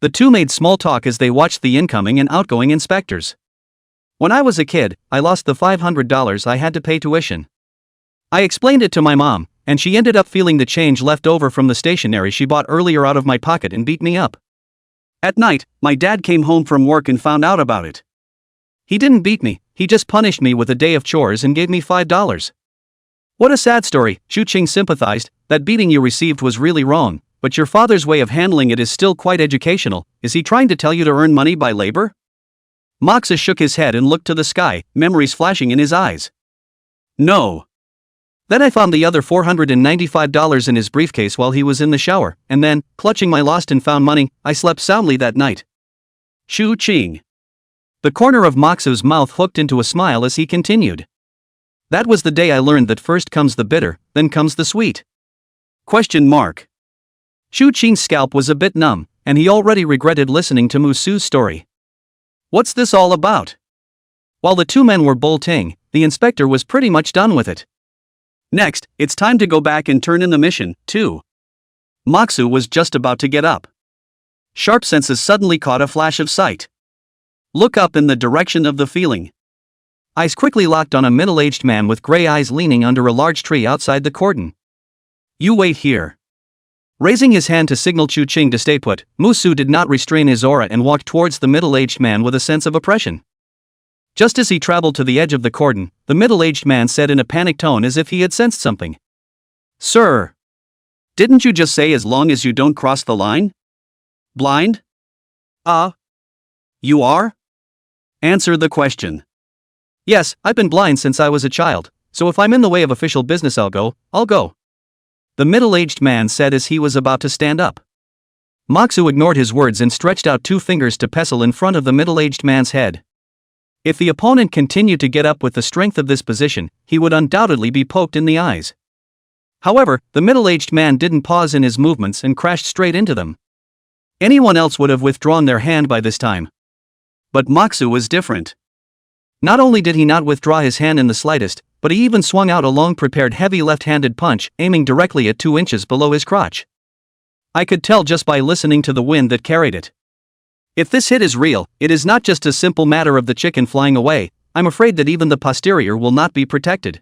The two made small talk as they watched the incoming and outgoing inspectors. When I was a kid, I lost the $500 I had to pay tuition. I explained it to my mom, and she ended up feeling the change left over from the stationery she bought earlier out of my pocket and beat me up. At night, my dad came home from work and found out about it. He didn't beat me, he just punished me with a day of chores and gave me $5. What a sad story, Chu Qing sympathized. That beating you received was really wrong, but your father's way of handling it is still quite educational. Is he trying to tell you to earn money by labor? Moxa shook his head and looked to the sky, memories flashing in his eyes. No. Then I found the other $495 in his briefcase while he was in the shower, and then, clutching my lost and found money, I slept soundly that night. Chu Qing. The corner of Moxu's mouth hooked into a smile as he continued. That was the day I learned that first comes the bitter, then comes the sweet. Question mark. Chu Qing's scalp was a bit numb, and he already regretted listening to Musu's story. What's this all about? While the two men were bolting, the inspector was pretty much done with it. Next, it's time to go back and turn in the mission, too. Moxu was just about to get up. Sharp senses suddenly caught a flash of sight. Look up in the direction of the feeling. Eyes quickly locked on a middle-aged man with gray eyes leaning under a large tree outside the cordon. You wait here. Raising his hand to signal Chu Qing to stay put, Musu did not restrain his aura and walked towards the middle-aged man with a sense of oppression. Just as he traveled to the edge of the cordon, the middle-aged man said in a panicked tone as if he had sensed something. Sir! Didn't you just say as long as you don't cross the line? Blind? You are? Answer the question. Yes, I've been blind since I was a child, so if I'm in the way of official business I'll go. The middle-aged man said as he was about to stand up. Moxu ignored his words and stretched out 2 fingers to pestle in front of the middle-aged man's head. If the opponent continued to get up with the strength of this position, he would undoubtedly be poked in the eyes. However, the middle-aged man didn't pause in his movements and crashed straight into them. Anyone else would have withdrawn their hand by this time. But Moxu was different. Not only did he not withdraw his hand in the slightest, but he even swung out a long-prepared heavy left-handed punch, aiming directly at 2 inches below his crotch. I could tell just by listening to the wind that carried it. If this hit is real, it is not just a simple matter of the chicken flying away. I'm afraid that even the posterior will not be protected.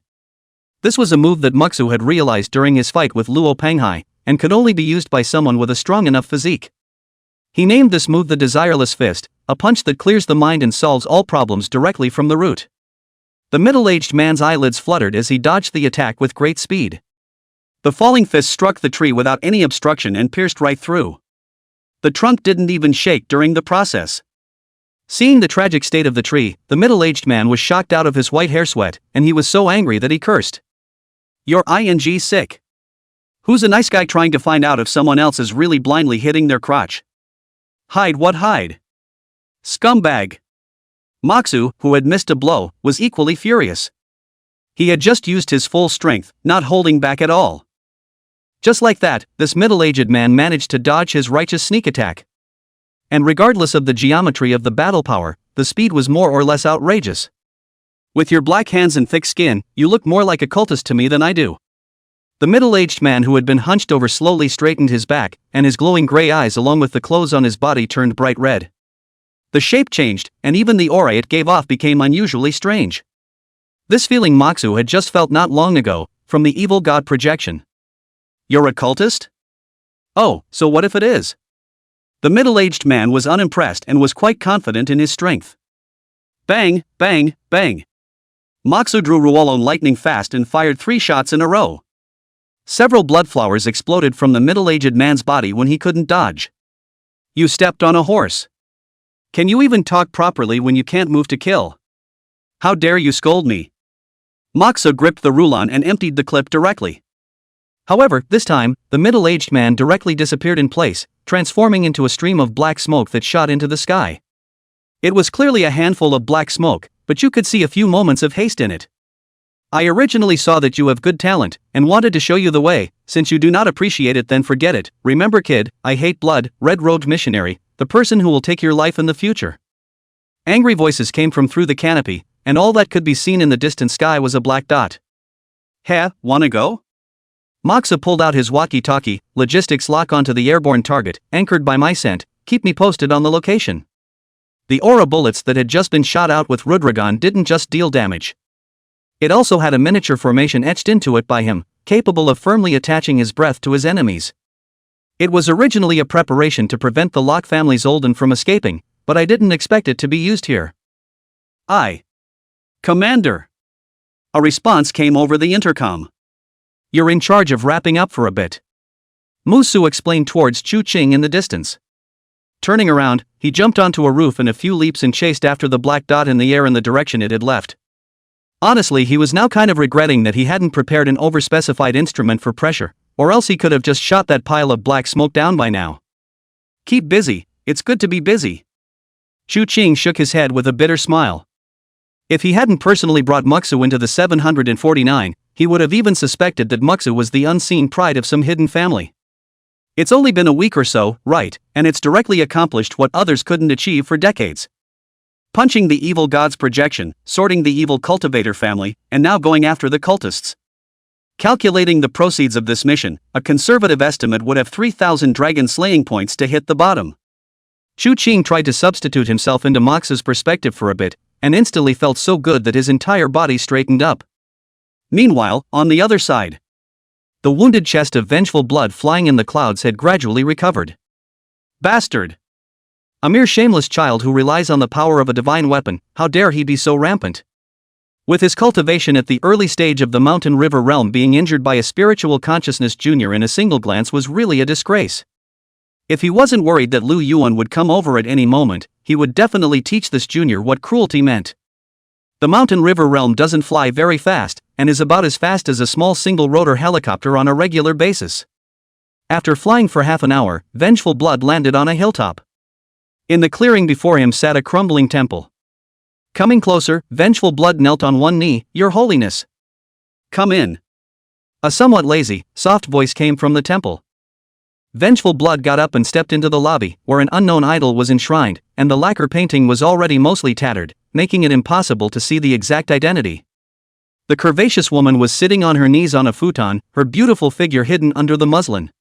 This was a move that Moxu had realized during his fight with Luo Panghai, and could only be used by someone with a strong enough physique. He named this move the desireless fist, a punch that clears the mind and solves all problems directly from the root. The middle-aged man's eyelids fluttered as he dodged the attack with great speed. The falling fist struck the tree without any obstruction and pierced right through. The trunk didn't even shake during the process. Seeing the tragic state of the tree, the middle-aged man was shocked out of his white hair sweat, and he was so angry that he cursed. "You're sick. Who's a nice guy trying to find out if someone else is really blindly hitting their crotch? Hide what hide? Scumbag." Moxu, who had missed a blow, was equally furious. He had just used his full strength, not holding back at all. Just like that, this middle-aged man managed to dodge his righteous sneak attack. And regardless of the geometry of the battle power, the speed was more or less outrageous. "With your black hands and thick skin, you look more like a cultist to me than I do." The middle-aged man who had been hunched over slowly straightened his back, and his glowing gray eyes along with the clothes on his body turned bright red. The shape changed, and even the aura it gave off became unusually strange. This feeling Moxu had just felt not long ago, from the evil god projection. "You're a cultist? Oh, so what if it is?" The middle-aged man was unimpressed and was quite confident in his strength. Bang, bang, bang. Moxu drew Ruolon lightning fast and fired 3 shots in a row. Several blood flowers exploded from the middle-aged man's body when he couldn't dodge. "You stepped on a horse. Can you even talk properly when you can't move to kill? How dare you scold me?" Moxu gripped the Rulon and emptied the clip directly. However, this time, the middle-aged man directly disappeared in place, transforming into a stream of black smoke that shot into the sky. It was clearly a handful of black smoke, but you could see a few moments of haste in it. "I originally saw that you have good talent, and wanted to show you the way. Since you do not appreciate it, then forget it. Remember, kid, I hate blood, red-robed missionary, the person who will take your life in the future." Angry voices came from through the canopy, and all that could be seen in the distant sky was a black dot. "Heh, wanna go?" Moxa pulled out his walkie-talkie. "Logistics lock onto the airborne target, anchored by my scent. Keep me posted on the location." The aura bullets that had just been shot out with Rudragon didn't just deal damage. It also had a miniature formation etched into it by him, capable of firmly attaching his breath to his enemies. It was originally a preparation to prevent the Locke family's Olden from escaping, but I didn't expect it to be used here. Commander. A response came over the intercom. "You're in charge of wrapping up for a bit," Musu explained towards He Qing in the distance. Turning around, he jumped onto a roof in a few leaps and chased after the black dot in the air in the direction it had left. Honestly, he was now kind of regretting that he hadn't prepared an overspecified instrument for pressure, or else he could have just shot that pile of black smoke down by now. "Keep busy, it's good to be busy." He Qing shook his head with a bitter smile. If he hadn't personally brought Muxu into the 749, he would have even suspected that Muxu was the unseen pride of some hidden family. It's only been a week or so, right, and it's directly accomplished what others couldn't achieve for decades. Punching the evil god's projection, sorting the evil cultivator family, and now going after the cultists. Calculating the proceeds of this mission, a conservative estimate would have 3,000 dragon slaying points to hit the bottom. He Qing tried to substitute himself into Mox's perspective for a bit, and instantly felt so good that his entire body straightened up. Meanwhile, on the other side, the wounded chest of vengeful blood flying in the clouds had gradually recovered. Bastard! A mere shameless child who relies on the power of a divine weapon, how dare he be so rampant? With his cultivation at the early stage of the Mountain River realm being injured by a spiritual consciousness junior in a single glance was really a disgrace. If he wasn't worried that Lu Yuan would come over at any moment, he would definitely teach this junior what cruelty meant. The mountain river realm doesn't fly very fast, and is about as fast as a small single-rotor helicopter on a regular basis. After flying for half an hour, Vengeful Blood landed on a hilltop. In the clearing before him sat a crumbling temple. Coming closer, Vengeful Blood knelt on one knee. "Your Holiness, come in." A somewhat lazy, soft voice came from the temple. Vengeful Blood got up and stepped into the lobby, where an unknown idol was enshrined, and the lacquer painting was already mostly tattered, making it impossible to see the exact identity. The curvaceous woman was sitting on her knees on a futon, her beautiful figure hidden under the muslin.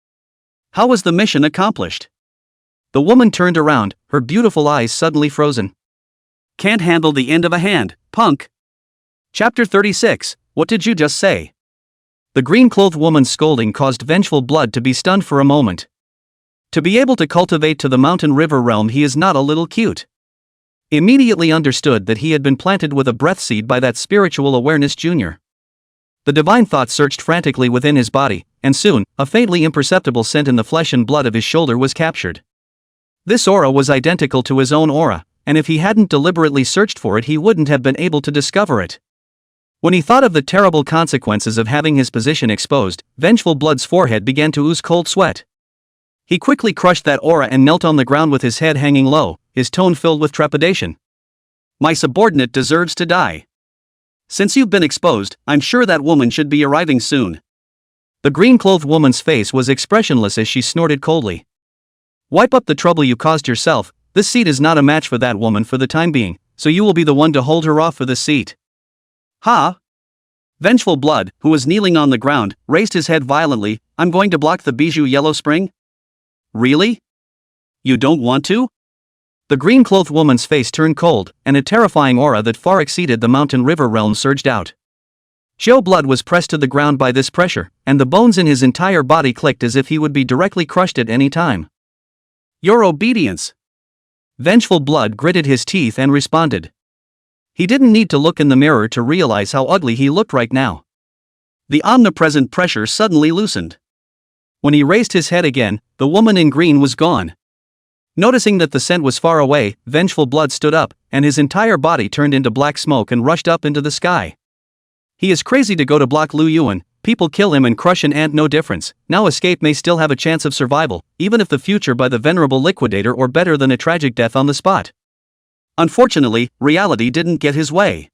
How was the mission accomplished? The woman turned around, her beautiful eyes suddenly frozen. "Can't handle the end of a hand, punk." Chapter 36, What did you just say? The green-clothed woman's scolding caused Vengeful Blood to be stunned for a moment. To be able to cultivate to the mountain river realm, he is not a little cute. Immediately understood that he had been planted with a breath seed by that spiritual awareness junior. The divine thought searched frantically within his body, and soon, a faintly imperceptible scent in the flesh and blood of his shoulder was captured. This aura was identical to his own aura, and if he hadn't deliberately searched for it, he wouldn't have been able to discover it. When he thought of the terrible consequences of having his position exposed, Vengeful Blood's forehead began to ooze cold sweat. He quickly crushed that aura and knelt on the ground with his head hanging low, his tone filled with trepidation. "My subordinate deserves to die. Since you've been exposed, I'm sure that woman should be arriving soon." The green-clothed woman's face was expressionless as she snorted coldly. "Wipe up the trouble you caused yourself. This seat is not a match for that woman for the time being, so you will be the one to hold her off for this seat." "Ha!" Vengeful Blood, who was kneeling on the ground, raised his head violently. "I'm going to block the Bijou Yellow Spring?" "Really? You don't want to?" The green-clothed woman's face turned cold, and a terrifying aura that far exceeded the mountain river realm surged out. Xiao Blood was pressed to the ground by this pressure, and the bones in his entire body clicked as if he would be directly crushed at any time. "Your obedience." Vengeful Blood gritted his teeth and responded. He didn't need to look in the mirror to realize how ugly he looked right now. The omnipresent pressure suddenly loosened. When he raised his head again, the woman in green was gone. Noticing that the scent was far away, Vengeful Blood stood up, and his entire body turned into black smoke and rushed up into the sky. He is crazy to go to block Lu Yuan. People kill him and crush an ant, no difference. Now escape may still have a chance of survival, even if the future by the venerable liquidator, or better than a tragic death on the spot. Unfortunately, reality didn't get his way.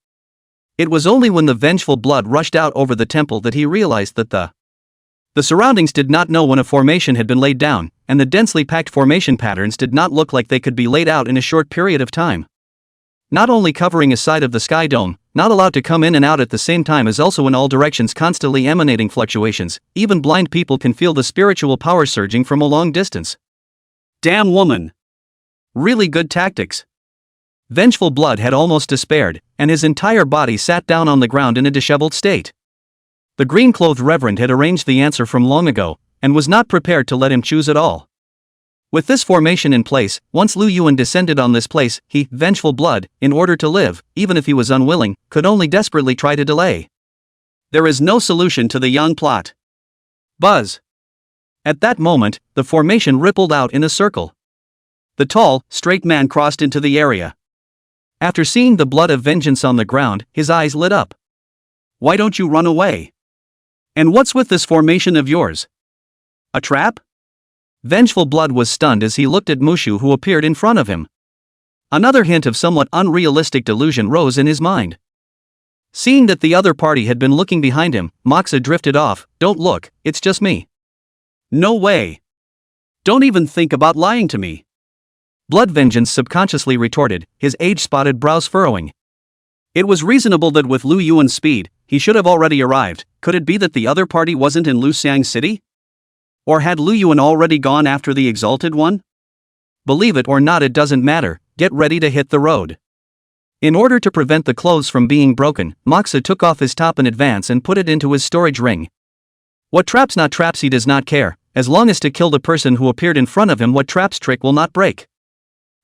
It was only when the Vengeful Blood rushed out over the temple that he realized that the surroundings did not know when a formation had been laid down, and the densely packed formation patterns did not look like they could be laid out in a short period of time. Not only covering a side of the sky dome, not allowed to come in and out at the same time, is also in all directions constantly emanating fluctuations. Even blind people can feel the spiritual power surging from a long distance. Damn woman! Really good tactics. Vengeful Blood had almost despaired, and his entire body sat down on the ground in a disheveled state. The green-clothed reverend had arranged the answer from long ago, and was not prepared to let him choose at all. With this formation in place, once Lu Yuan descended on this place, he, Vengeful Blood, in order to live, even if he was unwilling, could only desperately try to delay. There is no solution to the Yang plot. Buzz. At that moment, the formation rippled out in a circle. The tall, straight man crossed into the area. After seeing the blood of vengeance on the ground, his eyes lit up. "Why don't you run away? And what's with this formation of yours? A trap?" Vengeful Blood was stunned as he looked at Mushu, who appeared in front of him. Another hint of somewhat unrealistic delusion rose in his mind. Seeing that the other party had been looking behind him, Moxa drifted off. "Don't look, it's just me." "No way. Don't even think about lying to me." Blood Vengeance subconsciously retorted, his age-spotted brows furrowing. It was reasonable that with Lu Yuan's speed, he should have already arrived. Could it be that the other party wasn't in Luxiang City? Or had Lu Yuan already gone after the Exalted One? Believe it or not, it doesn't matter, get ready to hit the road. In order to prevent the clothes from being broken, Moxa took off his top in advance and put it into his storage ring. What traps not traps, he does not care, as long as to kill the person who appeared in front of him. What traps trick will not break.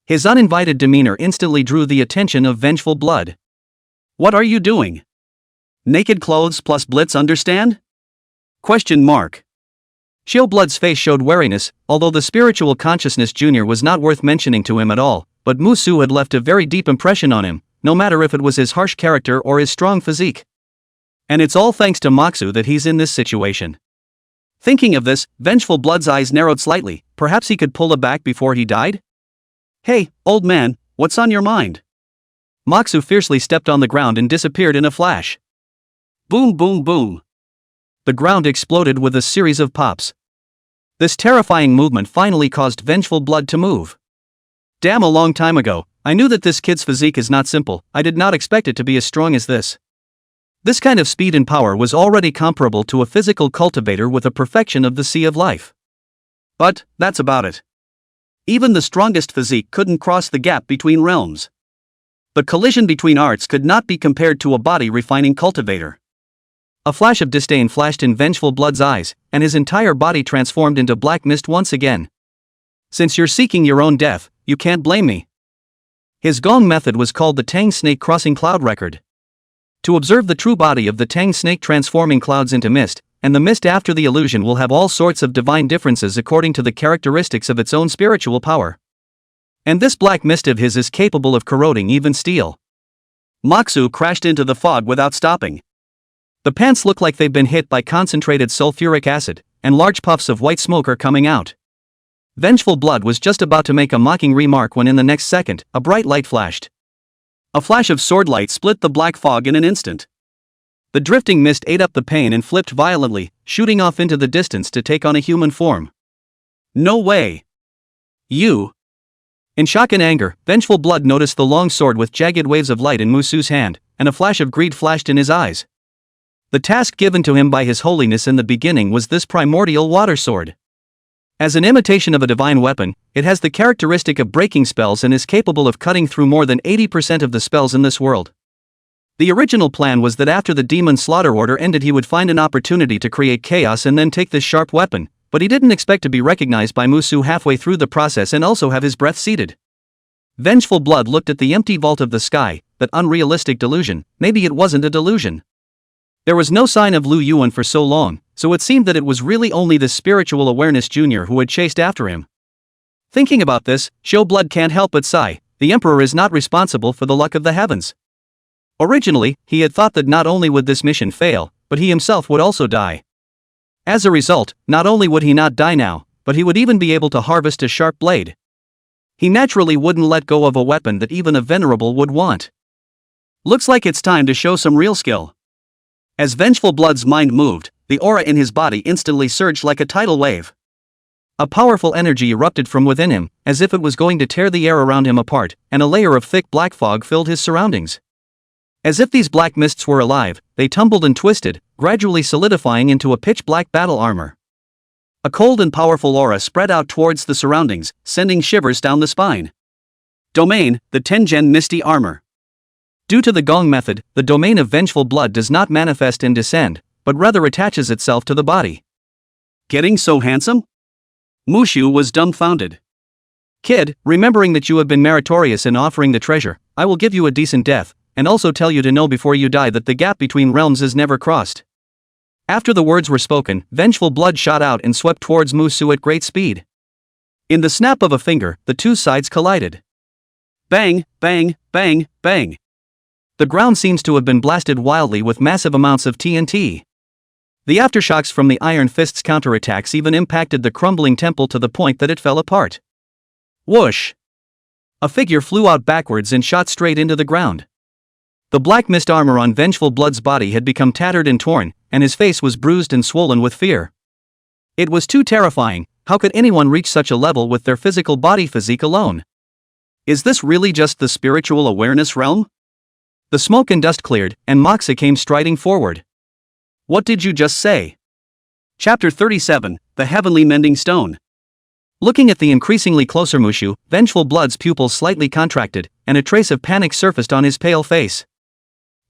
His uninvited demeanor instantly drew the attention of Vengeful Blood. "What are you doing? Naked clothes plus blitz, understand? Question mark. Xiao Blood's face showed wariness. Although the spiritual consciousness junior was not worth mentioning to him at all, but Musu had left a very deep impression on him, no matter if it was his harsh character or his strong physique. And it's all thanks to Moxu that he's in this situation. Thinking of this, Vengeful Blood's eyes narrowed slightly. Perhaps he could pull it back before he died? "Hey, old man, what's on your mind?" Moxu fiercely stepped on the ground and disappeared in a flash. Boom, boom, boom. The ground exploded with a series of pops. This terrifying movement finally caused Vengeful Blood to move. Damn, a long time ago, I knew that this kid's physique is not simple. I did not expect it to be as strong as this. This kind of speed and power was already comparable to a physical cultivator with a perfection of the Sea of Life. But, that's about it. Even the strongest physique couldn't cross the gap between realms. The collision between arts could not be compared to a body-refining cultivator. A flash of disdain flashed in Vengeful Blood's eyes, and his entire body transformed into black mist once again. "Since you're seeking your own death, you can't blame me." His gong method was called the Tang Snake Crossing Cloud Record. To observe the true body of the Tang Snake transforming clouds into mist, and the mist after the illusion will have all sorts of divine differences according to the characteristics of its own spiritual power. And this black mist of his is capable of corroding even steel. Moxu crashed into the fog without stopping. The pants look like they've been hit by concentrated sulfuric acid, and large puffs of white smoke are coming out. Vengeful Blood was just about to make a mocking remark when in the next second, a bright light flashed. A flash of sword light split the black fog in an instant. The drifting mist ate up the pane and flipped violently, shooting off into the distance to take on a human form. "No way! You!" In shock and anger, Vengeful Blood noticed the long sword with jagged waves of light in Musu's hand, and a flash of greed flashed in his eyes. The task given to him by His Holiness in the beginning was this primordial water sword. As an imitation of a divine weapon, it has the characteristic of breaking spells and is capable of cutting through more than 80% of the spells in this world. The original plan was that after the demon slaughter order ended he would find an opportunity to create chaos and then take this sharp weapon, but he didn't expect to be recognized by Musu halfway through the process and also have his breath seated. Vengeful Blood looked at the empty vault of the sky, that unrealistic delusion. Maybe it wasn't a delusion. There was no sign of Lu Yuan for so long, so it seemed that it was really only the spiritual awareness junior who had chased after him. Thinking about this, Show Blood can't help but sigh. The Emperor is not responsible for the luck of the heavens. Originally, he had thought that not only would this mission fail, but he himself would also die. As a result, not only would he not die now, but he would even be able to harvest a sharp blade. He naturally wouldn't let go of a weapon that even a venerable would want. Looks like it's time to show some real skill. As Vengeful Blood's mind moved, the aura in his body instantly surged like a tidal wave. A powerful energy erupted from within him, as if it was going to tear the air around him apart, and a layer of thick black fog filled his surroundings. As if these black mists were alive, they tumbled and twisted, gradually solidifying into a pitch-black battle armor. A cold and powerful aura spread out towards the surroundings, sending shivers down the spine. Domain, the Tengen Misty Armor. Due to the Gong method, the domain of Vengeful Blood does not manifest and descend, but rather attaches itself to the body. Getting so handsome? Mushu was dumbfounded. Kid, remembering that you have been meritorious in offering the treasure, I will give you a decent death, and also tell you to know before you die that the gap between realms is never crossed. After the words were spoken, Vengeful Blood shot out and swept towards Musu at great speed. In the snap of a finger, the two sides collided. Bang, bang, bang, bang. The ground seems to have been blasted wildly with massive amounts of TNT. The aftershocks from the Iron Fist's counterattacks even impacted the crumbling temple to the point that it fell apart. Whoosh! A figure flew out backwards and shot straight into the ground. The black mist armor on Vengeful Blood's body had become tattered and torn, and his face was bruised and swollen with fear. It was too terrifying. How could anyone reach such a level with their physical body physique alone? Is this really just the spiritual awareness realm? The smoke and dust cleared, and Moxa came striding forward. What did you just say? Chapter 37, The Heavenly Mending Stone. Looking at the increasingly closer Mushu, Vengeful Blood's pupils slightly contracted, and a trace of panic surfaced on his pale face.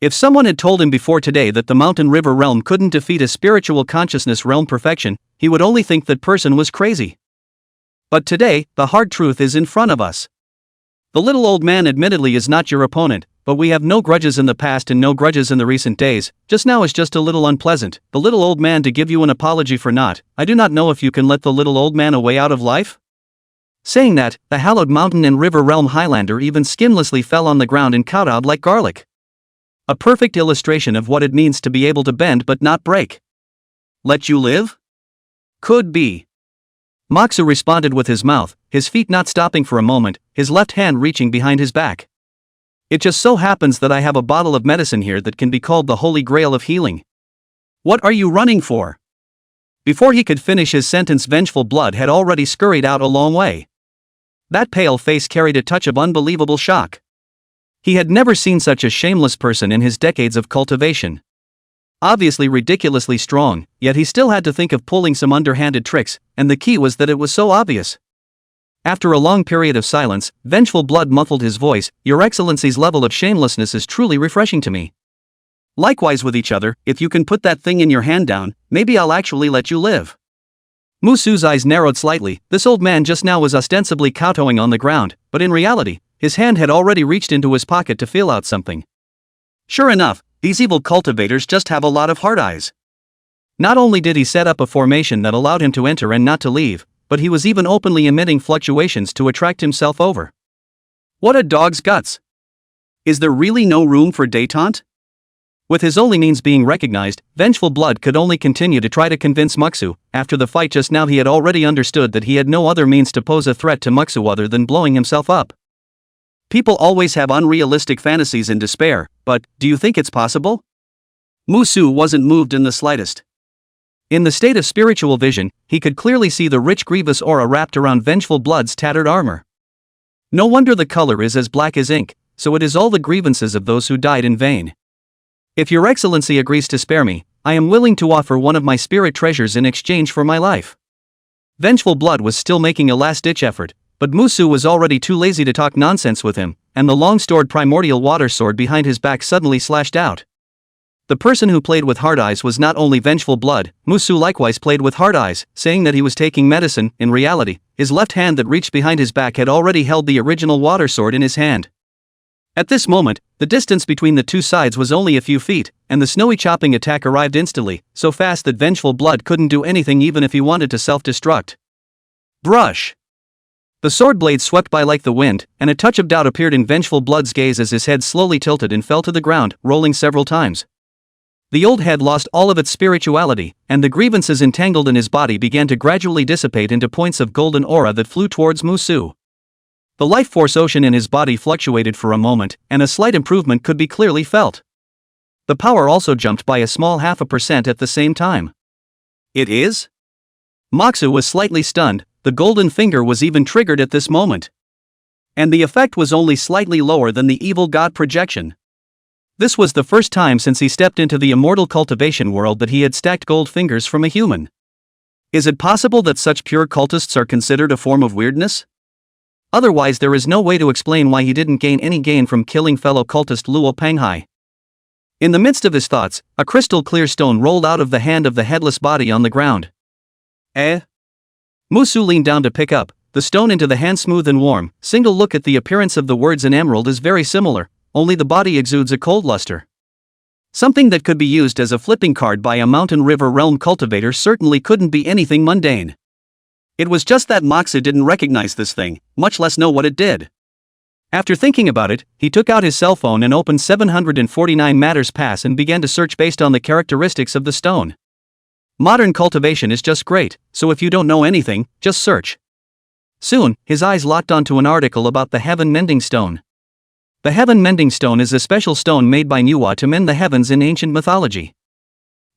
If someone had told him before today that the Mountain River realm couldn't defeat a spiritual consciousness realm perfection, he would only think that person was crazy. But today, the hard truth is in front of us. The little old man admittedly is not your opponent, but we have no grudges in the past and no grudges in the recent days. Just now is just a little unpleasant. The little old man to give you an apology for not. I do not know if you can let the little old man a way out of life? Saying that, the hallowed mountain and river realm Highlander even skinlessly fell on the ground and kowtowed like garlic. A perfect illustration of what it means to be able to bend but not break. Let you live? Could be. Moxu responded with his mouth, his feet not stopping for a moment, his left hand reaching behind his back. It just so happens that I have a bottle of medicine here that can be called the Holy Grail of healing. What are you running for? Before he could finish his sentence, vengeful blood had already scurried out a long way. That pale face carried a touch of unbelievable shock. He had never seen such a shameless person in his decades of cultivation. Obviously ridiculously strong, yet he still had to think of pulling some underhanded tricks, and the key was that it was so obvious. After a long period of silence, vengeful blood muffled his voice, "Your Excellency's level of shamelessness is truly refreshing to me. Likewise with each other, if you can put that thing in your hand down, maybe I'll actually let you live." Musu's eyes narrowed slightly. This old man just now was ostensibly kowtowing on the ground, but in reality, his hand had already reached into his pocket to feel out something. Sure enough, these evil cultivators just have a lot of hard eyes. Not only did he set up a formation that allowed him to enter and not to leave, but he was even openly emitting fluctuations to attract himself over. What a dog's guts! Is there really no room for détente? With his only means being recognized, vengeful blood could only continue to try to convince Muxu. After the fight just now, he had already understood that he had no other means to pose a threat to Muxu other than blowing himself up. People always have unrealistic fantasies and despair, but do you think it's possible? Musu wasn't moved in the slightest. In the state of spiritual vision, he could clearly see the rich grievous aura wrapped around vengeful blood's tattered armor. No wonder the color is as black as ink, so it is all the grievances of those who died in vain. If Your Excellency agrees to spare me, I am willing to offer one of my spirit treasures in exchange for my life. Vengeful blood was still making a last-ditch effort, but Musu was already too lazy to talk nonsense with him, and the long-stored primordial water sword behind his back suddenly slashed out. The person who played with hard eyes was not only vengeful blood. Musu likewise played with hard eyes, saying that he was taking medicine. In reality, his left hand that reached behind his back had already held the original water sword in his hand. At this moment, the distance between the two sides was only a few feet, and the snowy chopping attack arrived instantly, so fast that vengeful blood couldn't do anything even if he wanted to self-destruct. Brush! The sword blade swept by like the wind, and a touch of doubt appeared in vengeful blood's gaze as his head slowly tilted and fell to the ground, rolling several times. The old head lost all of its spirituality, and the grievances entangled in his body began to gradually dissipate into points of golden aura that flew towards Musu. The life force ocean in his body fluctuated for a moment, and a slight improvement could be clearly felt. The power also jumped by a small 0.5% at the same time. It is? Moxu was slightly stunned. The golden finger was even triggered at this moment. And the effect was only slightly lower than the evil god projection. This was the first time since he stepped into the immortal cultivation world that he had stacked gold fingers from a human. Is it possible that such pure cultists are considered a form of weirdness? Otherwise there is no way to explain why he didn't gain any gain from killing fellow cultist Luo Panghai. In the midst of his thoughts, a crystal clear stone rolled out of the hand of the headless body on the ground. Musu leaned down to pick up the stone into the hand. Smooth and warm. Single look at the appearance of the words in emerald is very similar, only the body exudes a cold luster. Something that could be used as a flipping card by a mountain river realm cultivator certainly couldn't be anything mundane. It was just that Moxu didn't recognize this thing, much less know what it did. After thinking about it, he took out his cell phone and opened 749 Matters Pass and began to search based on the characteristics of the stone. Modern cultivation is just great, so if you don't know anything, just search. Soon, his eyes locked onto an article about the Heaven Mending Stone. The Heaven Mending Stone is a special stone made by Nuwa to mend the heavens in ancient mythology.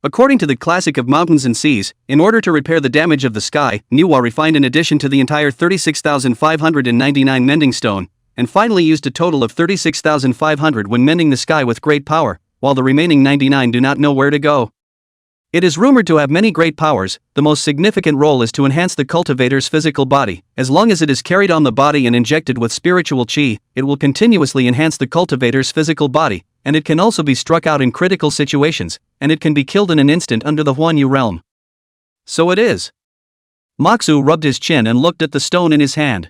According to the classic of mountains and seas, in order to repair the damage of the sky, Nuwa refined an addition to the entire 36,599 mending stone, and finally used a total of 36,500 when mending the sky with great power, while the remaining 99 do not know where to go. It is rumored to have many great powers. The most significant role is to enhance the cultivator's physical body. As long as it is carried on the body and injected with spiritual chi, it will continuously enhance the cultivator's physical body, and it can also be struck out in critical situations, and it can be killed in an instant under the Huanyu realm. So it is. Moxu rubbed his chin and looked at the stone in his hand.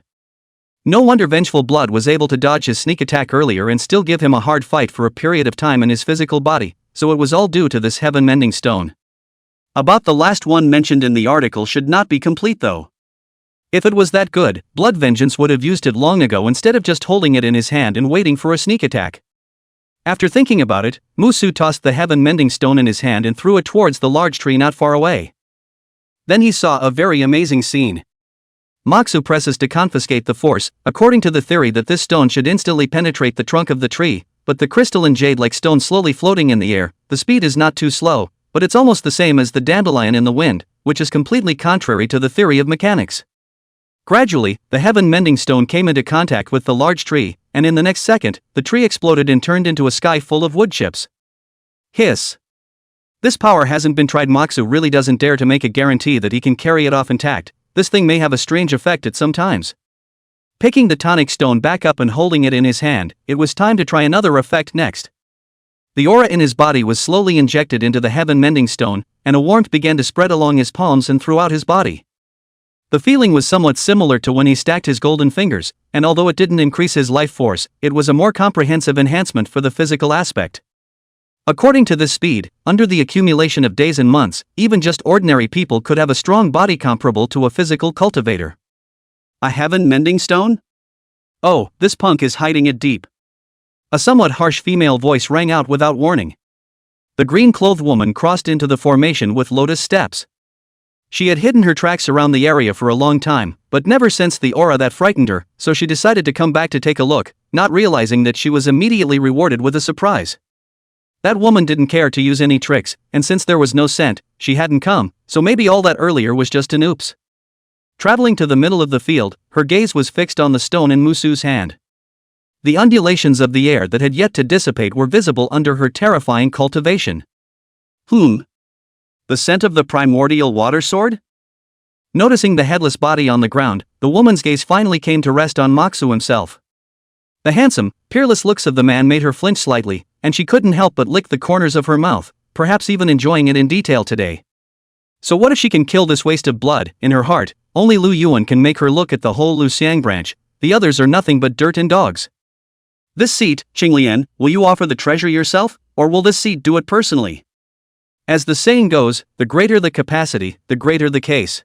No wonder vengeful blood was able to dodge his sneak attack earlier and still give him a hard fight for a period of time in his physical body, so it was all due to this heaven mending stone. About the last one mentioned in the article should not be complete though. If it was that good, Blood Vengeance would have used it long ago instead of just holding it in his hand and waiting for a sneak attack. After thinking about it, Musu tossed the heaven mending stone in his hand and threw it towards the large tree not far away. Then he saw a very amazing scene. Moxu presses to confiscate the force, according to the theory that this stone should instantly penetrate the trunk of the tree, but the crystalline jade-like stone slowly floating in the air, the speed is not too slow, but it's almost the same as the dandelion in the wind, which is completely contrary to the theory of mechanics. Gradually, the heaven mending stone came into contact with the large tree, and in the next second, the tree exploded and turned into a sky full of wood chips. Hiss. This power hasn't been tried. Moxu really doesn't dare to make a guarantee that he can carry it off intact. This thing may have a strange effect at some times. Picking the tonic stone back up and holding it in his hand, it was time to try another effect next. The aura in his body was slowly injected into the heaven mending stone, and a warmth began to spread along his palms and throughout his body. The feeling was somewhat similar to when he stacked his golden fingers, and although it didn't increase his life force, it was a more comprehensive enhancement for the physical aspect. According to this speed, under the accumulation of days and months, even just ordinary people could have a strong body comparable to a physical cultivator. A heaven mending stone? Oh, this punk is hiding it deep. A somewhat harsh female voice rang out without warning. The green-clothed woman crossed into the formation with lotus steps. She had hidden her tracks around the area for a long time, but never sensed the aura that frightened her, so she decided to come back to take a look, not realizing that she was immediately rewarded with a surprise. That woman didn't care to use any tricks, and since there was no scent, she hadn't come, so maybe all that earlier was just an oops. Traveling to the middle of the field, her gaze was fixed on the stone in Musu's hand. The undulations of the air that had yet to dissipate were visible under her terrifying cultivation. The scent of the primordial water sword? Noticing the headless body on the ground, the woman's gaze finally came to rest on Moxu himself. The handsome, peerless looks of the man made her flinch slightly, and she couldn't help but lick the corners of her mouth, perhaps even enjoying it in detail today. So what if she can kill this waste of blood? In her heart, only Lu Yuan can make her look at the whole Lu Xiang branch, the others are nothing but dirt and dogs. This seat, Qinglian, will you offer the treasure yourself, or will this seat do it personally? As the saying goes, the greater the capacity, the greater the case.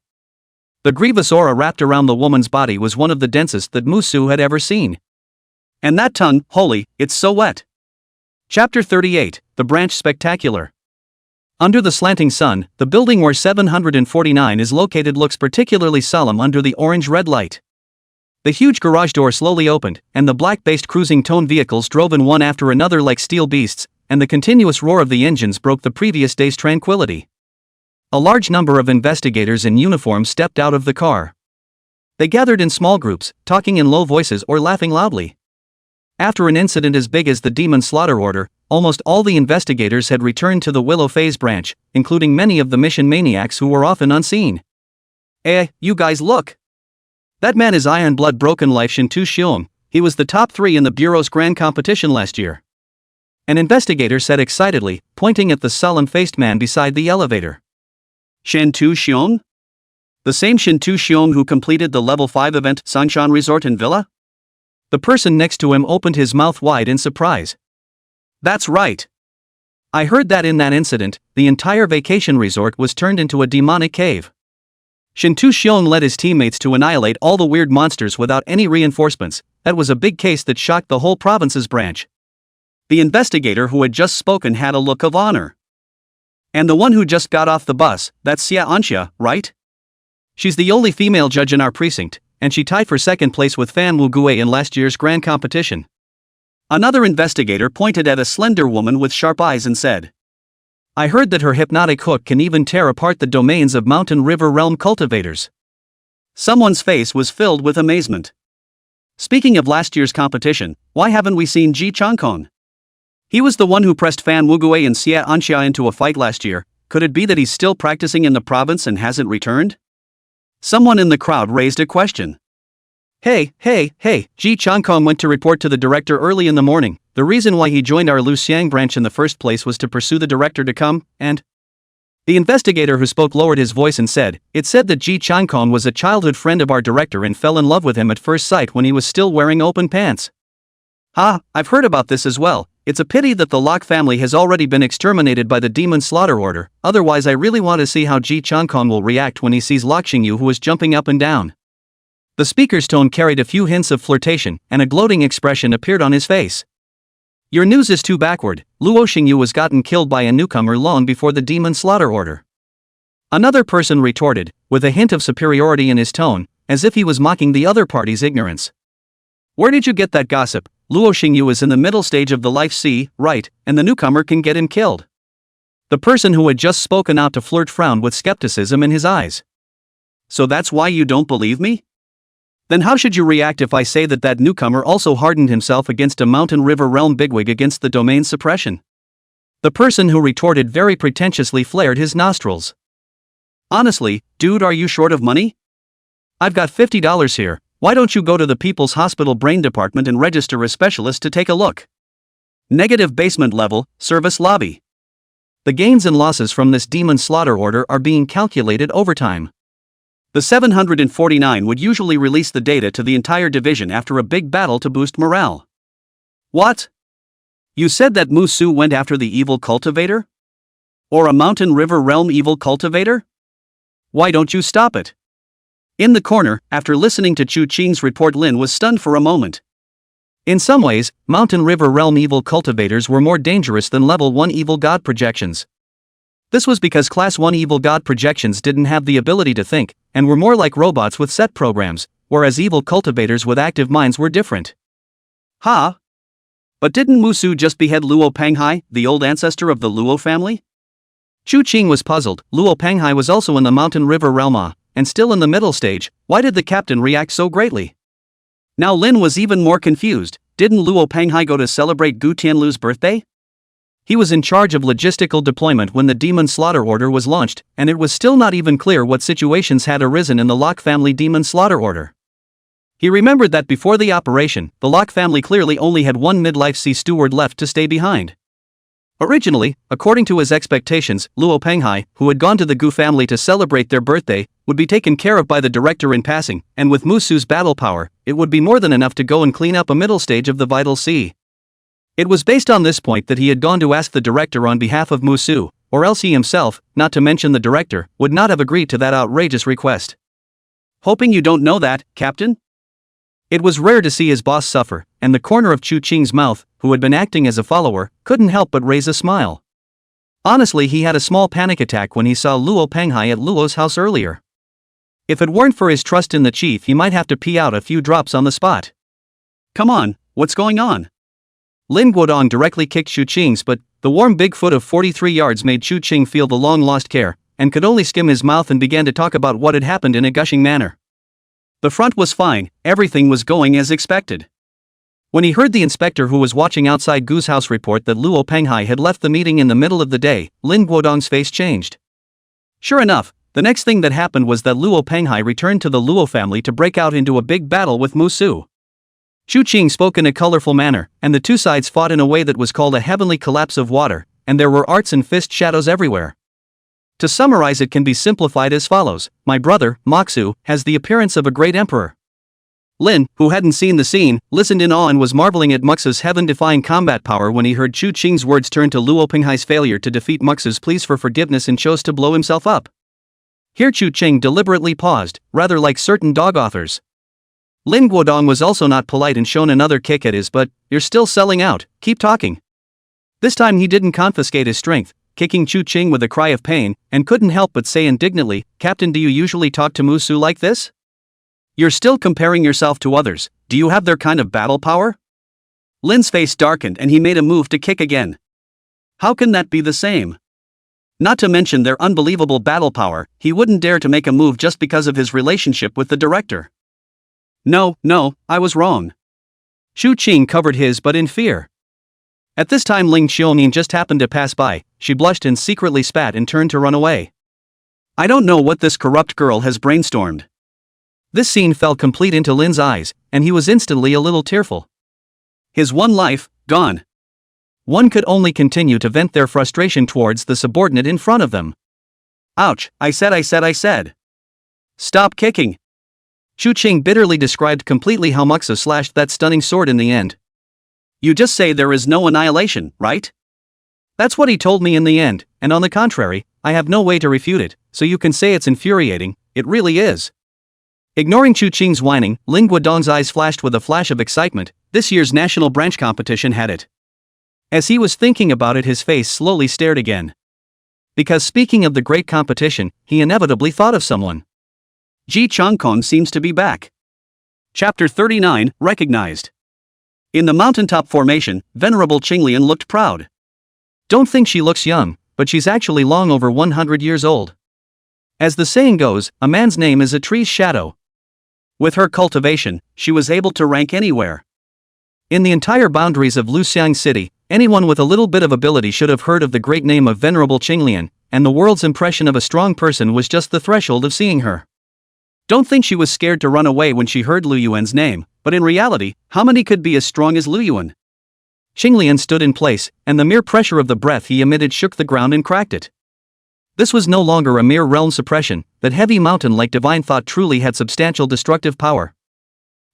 The grievous aura wrapped around the woman's body was one of the densest that Musu had ever seen. And that tongue, holy, it's so wet. Chapter 38, The Branch Spectacular. Under the slanting sun, the building where 749 is located looks particularly solemn under the orange-red light. The huge garage door slowly opened, and the black-based cruising tone vehicles drove in one after another like steel beasts, and the continuous roar of the engines broke the previous day's tranquility. A large number of investigators in uniform stepped out of the car. They gathered in small groups, talking in low voices or laughing loudly. After an incident as big as the Demon Slaughter Order, almost all the investigators had returned to the Willow Phase branch, including many of the mission maniacs who were often unseen. You guys look! That man is Iron Blood Broken Life Shintu Xiong. He was the top 3 in the Bureau's grand competition last year. An investigator said excitedly, pointing at the solemn-faced man beside the elevator. Shintu Xiong? The same Shintu Xiong who completed the Level 5 event, Sangshan Resort and Villa? The person next to him opened his mouth wide in surprise. That's right. I heard that in that incident, the entire vacation resort was turned into a demonic cave. Shintu Xiong led his teammates to annihilate all the weird monsters without any reinforcements. That was a big case that shocked the whole province's branch. The investigator who had just spoken had a look of honor. And the one who just got off the bus, that's Xia Anxia, right? She's the only female judge in our precinct, and she tied for second place with Fan Wugui in last year's grand competition. Another investigator pointed at a slender woman with sharp eyes and said, I heard that her hypnotic hook can even tear apart the domains of Mountain River Realm cultivators. Someone's face was filled with amazement. Speaking of last year's competition, why haven't we seen Ji Changkong? He was the one who pressed Fan Wugui and Xia Anxia into a fight last year. Could it be that he's still practicing in the province and hasn't returned? Someone in the crowd raised a question. Hey, Ji Changkong went to report to the director early in the morning. The reason why he joined our Lu Xiang branch in the first place was to pursue the director to come, and... The investigator who spoke lowered his voice and said, it said that Ji Changkong was a childhood friend of our director and fell in love with him at first sight when he was still wearing open pants. I've heard about this as well. It's a pity that the Locke family has already been exterminated by the Demon Slaughter Order, otherwise I really want to see how Ji Changkong will react when he sees Locke Xingyu who is jumping up and down. The speaker's tone carried a few hints of flirtation, and a gloating expression appeared on his face. Your news is too backward. Luo Xingyu was gotten killed by a newcomer long before the demon slaughter order. Another person retorted, with a hint of superiority in his tone, as if he was mocking the other party's ignorance. Where did you get that gossip? Luo Xingyu is in the middle stage of the life C, right, and the newcomer can get him killed. The person who had just spoken out to flirt frowned with skepticism in his eyes. So that's why you don't believe me? Then how should you react if I say that newcomer also hardened himself against a mountain river realm bigwig against the domain's suppression? The person who retorted very pretentiously flared his nostrils. Honestly, dude, are you short of money? I've got $50 here. Why don't you go to the People's Hospital Brain Department and register a specialist to take a look? Negative basement level, service lobby. The gains and losses from this demon slaughter order are being calculated over time. The 749 would usually release the data to the entire division after a big battle to boost morale. What? You said that Musu went after the evil cultivator? Or a mountain river realm evil cultivator? Why don't you stop it? In the corner, after listening to Chu Qing's report, Lin was stunned for a moment. In some ways, mountain river realm evil cultivators were more dangerous than level 1 evil god projections. This was because class 1 evil god projections didn't have the ability to think, and were more like robots with set programs, whereas evil cultivators with active minds were different. Ha! But didn't Musu just behead Luo Panghai, the old ancestor of the Luo family? Chu Qing was puzzled. Luo Panghai was also in the mountain river realm, and still in the middle stage. Why did the captain react so greatly? Now Lin was even more confused. Didn't Luo Panghai go to celebrate Gu Tianlu's birthday? He was in charge of logistical deployment when the demon slaughter order was launched, and it was still not even clear what situations had arisen in the Locke family demon slaughter order. He remembered that before the operation, the Locke family clearly only had one midlife C steward left to stay behind. Originally, according to his expectations, Luo Panghai, who had gone to the Gu family to celebrate their birthday, would be taken care of by the director in passing, and with Musu's battle power, it would be more than enough to go and clean up a middle stage of the vital C. It was based on this point that he had gone to ask the director on behalf of Musu, or else he himself, not to mention the director, would not have agreed to that outrageous request. Hoping you don't know that, Captain? It was rare to see his boss suffer, and the corner of Chu Qing's mouth, who had been acting as a follower, couldn't help but raise a smile. Honestly, he had a small panic attack when he saw Luo Panghai at Luo's house earlier. If it weren't for his trust in the chief, he might have to pee out a few drops on the spot. Come on, what's going on? Lin Guodong directly kicked Chu Qing's, but the warm big foot of 43 yards made Chu Qing feel the long-lost care, and could only skim his mouth and began to talk about what had happened in a gushing manner. The front was fine, everything was going as expected. When he heard the inspector who was watching outside Gu's house report that Luo Panghai had left the meeting in the middle of the day, Lin Guodong's face changed. Sure enough, the next thing that happened was that Luo Panghai returned to the Luo family to break out into a big battle with Musu. Chu Qing spoke in a colorful manner, and the two sides fought in a way that was called a heavenly collapse of water, and there were arts and fist shadows everywhere. To summarize, it can be simplified as follows: my brother, Moxu, has the appearance of a great emperor. Lin, who hadn't seen the scene, listened in awe and was marveling at Muxu's heaven-defying combat power when he heard Chu Qing's words turn to Luo Panghai's failure to defeat Muxu's pleas for forgiveness and chose to blow himself up. Here Chu Qing deliberately paused, rather like certain dog authors. Lin Guodong was also not polite and shown another kick at his butt. You're still selling out, keep talking. This time he didn't confiscate his strength, kicking Chu Qing with a cry of pain, and couldn't help but say indignantly, Captain, do you usually talk to Musu like this? You're still comparing yourself to others. Do you have their kind of battle power? Lin's face darkened and he made a move to kick again. How can that be the same? Not to mention their unbelievable battle power, he wouldn't dare to make a move just because of his relationship with the director. No, I was wrong. Chu Qing covered his butt in fear. At this time Ling Xiaonin just happened to pass by. She blushed and secretly spat and turned to run away. I don't know what this corrupt girl has brainstormed. This scene fell complete into Lin's eyes, and he was instantly a little tearful. His one life, gone. One could only continue to vent their frustration towards the subordinate in front of them. Ouch, I said. Stop kicking. Chu Qing bitterly described completely how Muxu slashed that stunning sword in the end. You just say there is no annihilation, right? That's what he told me in the end, and on the contrary, I have no way to refute it, so you can say it's infuriating, it really is. Ignoring He Qing's whining, Lin Guodong's eyes flashed with a flash of excitement. This year's national branch competition had it. As he was thinking about it, his face slowly stared again. Because speaking of the great competition, he inevitably thought of someone. Ji Changkong seems to be back. Chapter 39, Recognized. In the mountaintop formation, Venerable Qinglian looked proud. Don't think she looks young, but she's actually long over 100 years old. As the saying goes, a man's name is a tree's shadow. With her cultivation, she was able to rank anywhere. In the entire boundaries of Luxiang City, anyone with a little bit of ability should have heard of the great name of Venerable Qinglian, and the world's impression of a strong person was just the threshold of seeing her. Don't think she was scared to run away when she heard Lu Yuan's name, but in reality, how many could be as strong as Lu Yuan? Qinglian stood in place, and the mere pressure of the breath he emitted shook the ground and cracked it. This was no longer a mere realm suppression, that heavy mountain-like divine thought truly had substantial destructive power.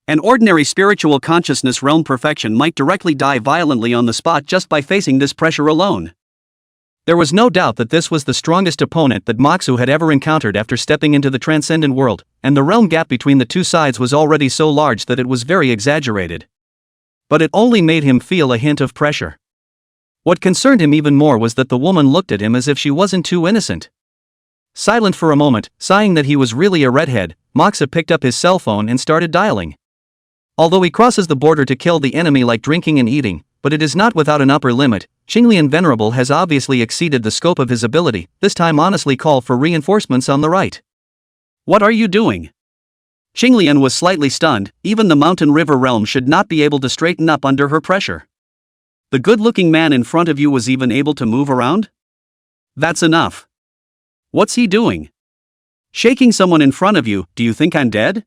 An ordinary spiritual consciousness realm perfection might directly die violently on the spot just by facing this pressure alone. There was no doubt that this was the strongest opponent that Moxu had ever encountered after stepping into the transcendent world, and the realm gap between the two sides was already so large that it was very exaggerated. But it only made him feel a hint of pressure. What concerned him even more was that the woman looked at him as if she wasn't too innocent. Silent for a moment, sighing that he was really a redhead, Moxa picked up his cell phone and started dialing. Although he crosses the border to kill the enemy like drinking and eating, but it is not without an upper limit, Qinglian Venerable has obviously exceeded the scope of his ability. This time honestly call for reinforcements on the right. What are you doing? Qinglian was slightly stunned. Even the mountain river realm should not be able to straighten up under her pressure. The good-looking man in front of you was even able to move around? That's enough. What's he doing? Shaking someone in front of you. Do you think I'm dead?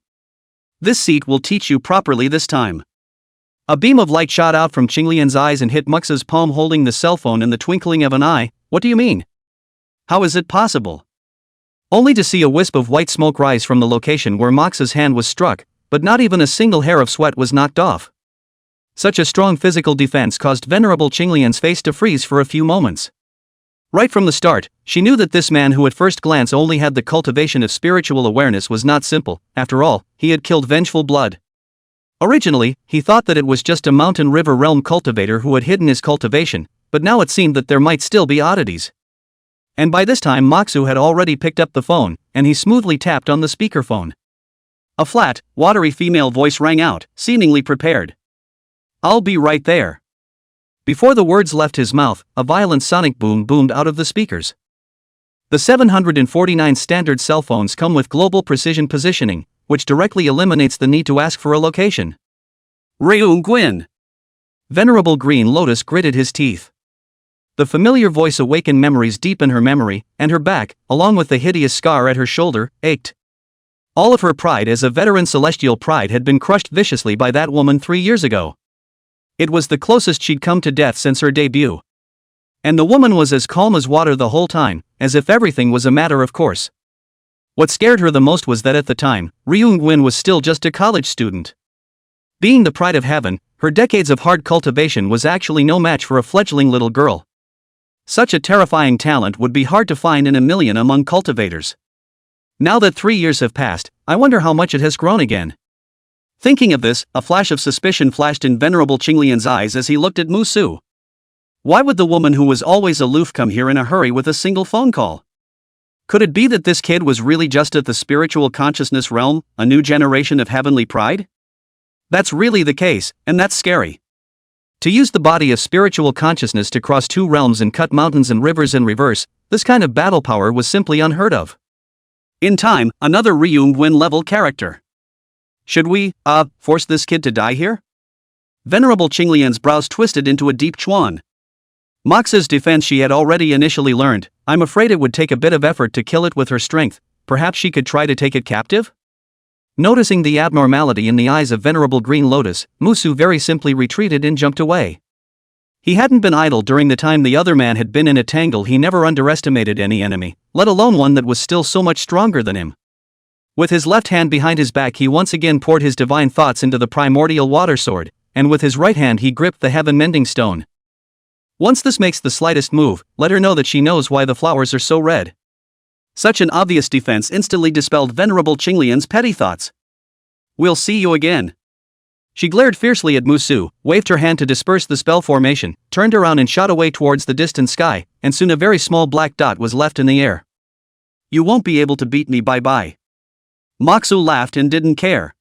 This seat will teach you properly this time. A beam of light shot out from Qinglian's eyes and hit Muxa's palm, holding the cell phone in the twinkling of an eye. What do you mean? How is it possible? Only to see a wisp of white smoke rise from the location where Moxa's hand was struck, but not even a single hair of sweat was knocked off. Such a strong physical defense caused Venerable Qinglian's face to freeze for a few moments. Right from the start, she knew that this man, who at first glance only had the cultivation of spiritual awareness, was not simple. After all, he had killed vengeful blood. Originally, he thought that it was just a mountain river realm cultivator who had hidden his cultivation, but now it seemed that there might still be oddities. And by this time Moxu had already picked up the phone, and he smoothly tapped on the speakerphone. A flat, watery female voice rang out, seemingly prepared. I'll be right there. Before the words left his mouth, a violent sonic boom boomed out of the speakers. The 749 standard cell phones come with global precision positioning, which directly eliminates the need to ask for a location. Ryung Gwyn. Venerable Green Lotus gritted his teeth. The familiar voice awakened memories deep in her memory, and her back, along with the hideous scar at her shoulder, ached. All of her pride as a veteran celestial pride had been crushed viciously by that woman 3 years ago. It was the closest she'd come to death since her debut. And the woman was as calm as water the whole time, as if everything was a matter of course. What scared her the most was that at the time, Ryung Gwyn was still just a college student. Being the pride of heaven, her decades of hard cultivation was actually no match for a fledgling little girl. Such a terrifying talent would be hard to find in a million among cultivators. Now that 3 years have passed, I wonder how much it has grown again. Thinking of this, a flash of suspicion flashed in Venerable Qinglian's eyes as he looked at Musu. Why would the woman who was always aloof come here in a hurry with a single phone call? Could it be that this kid was really just at the spiritual consciousness realm, a new generation of heavenly pride? That's really the case, and that's scary. To use the body of spiritual consciousness to cross 2 realms and cut mountains and rivers in reverse, this kind of battle power was simply unheard of. In time, another Ryung Gwyn level character. Should we, force this kid to die here? Venerable Qinglian's brows twisted into a deep chuan. Moxa's defense she had already initially learned. I'm afraid it would take a bit of effort to kill it with her strength. Perhaps she could try to take it captive? Noticing the abnormality in the eyes of Venerable Green Lotus, Musu very simply retreated and jumped away. He hadn't been idle during the time the other man had been in a tangle. He never underestimated any enemy, let alone one that was still so much stronger than him. With his left hand behind his back, he once again poured his divine thoughts into the primordial water sword, and with his right hand he gripped the heaven-mending stone. Once this makes the slightest move, let her know that she knows why the flowers are so red. Such an obvious defense instantly dispelled Venerable Qinglian's petty thoughts. We'll see you again. She glared fiercely at Musu, waved her hand to disperse the spell formation, turned around and shot away towards the distant sky, and soon a very small black dot was left in the air. You won't be able to beat me, bye-bye. Moxu laughed and didn't care.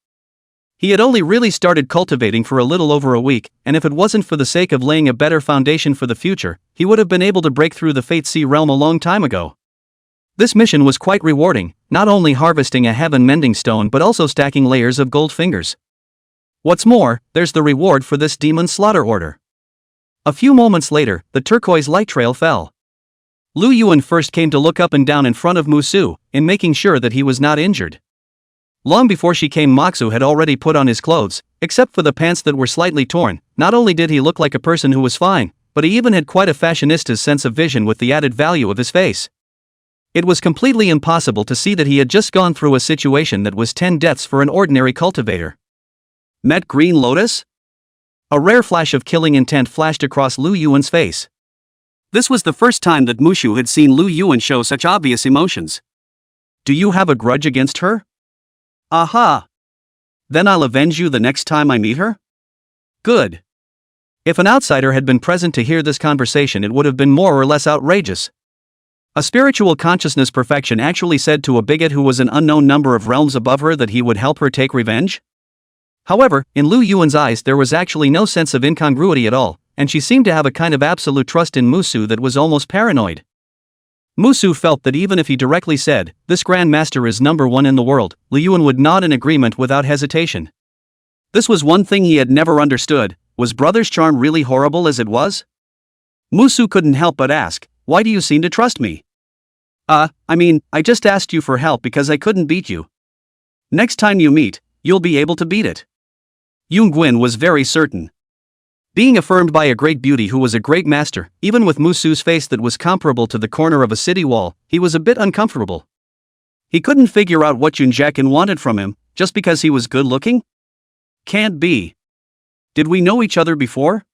He had only really started cultivating for a little over a week, and if it wasn't for the sake of laying a better foundation for the future, he would have been able to break through the Fate Sea realm a long time ago. This mission was quite rewarding, not only harvesting a heaven-mending stone but also stacking layers of gold fingers. What's more, there's the reward for this demon slaughter order. A few moments later, the turquoise light trail fell. Lu Yuan first came to look up and down in front of Musu, in making sure that he was not injured. Long before she came, Moxu had already put on his clothes, except for the pants that were slightly torn. Not only did he look like a person who was fine, but he even had quite a fashionista's sense of vision with the added value of his face. It was completely impossible to see that he had just gone through a situation that was 10 deaths for an ordinary cultivator. Met Green Lotus? A rare flash of killing intent flashed across Lu Yuan's face. This was the first time that Mushu had seen Lu Yuan show such obvious emotions. Do you have a grudge against her? Aha! Then I'll avenge you the next time I meet her? Good. If an outsider had been present to hear this conversation, it would have been more or less outrageous. A spiritual consciousness perfection actually said to a bigot who was an unknown number of realms above her that he would help her take revenge? However, in Lu Yuan's eyes there was actually no sense of incongruity at all, and she seemed to have a kind of absolute trust in Musu that was almost paranoid. Musu felt that even if he directly said, "This Grand Master is number one in the world," Lu Yuan would nod in agreement without hesitation. This was one thing he had never understood. Was brother's charm really horrible as it was? Musu couldn't help but ask, "Why do you seem to trust me?" I just asked you for help because I couldn't beat you. Next time you meet, you'll be able to beat it." Yunguin was very certain. Being affirmed by a great beauty who was a great master, even with Musu's face that was comparable to the corner of a city wall, he was a bit uncomfortable. He couldn't figure out what Yunjakin wanted from him, just because he was good-looking? Can't be. Did we know each other before?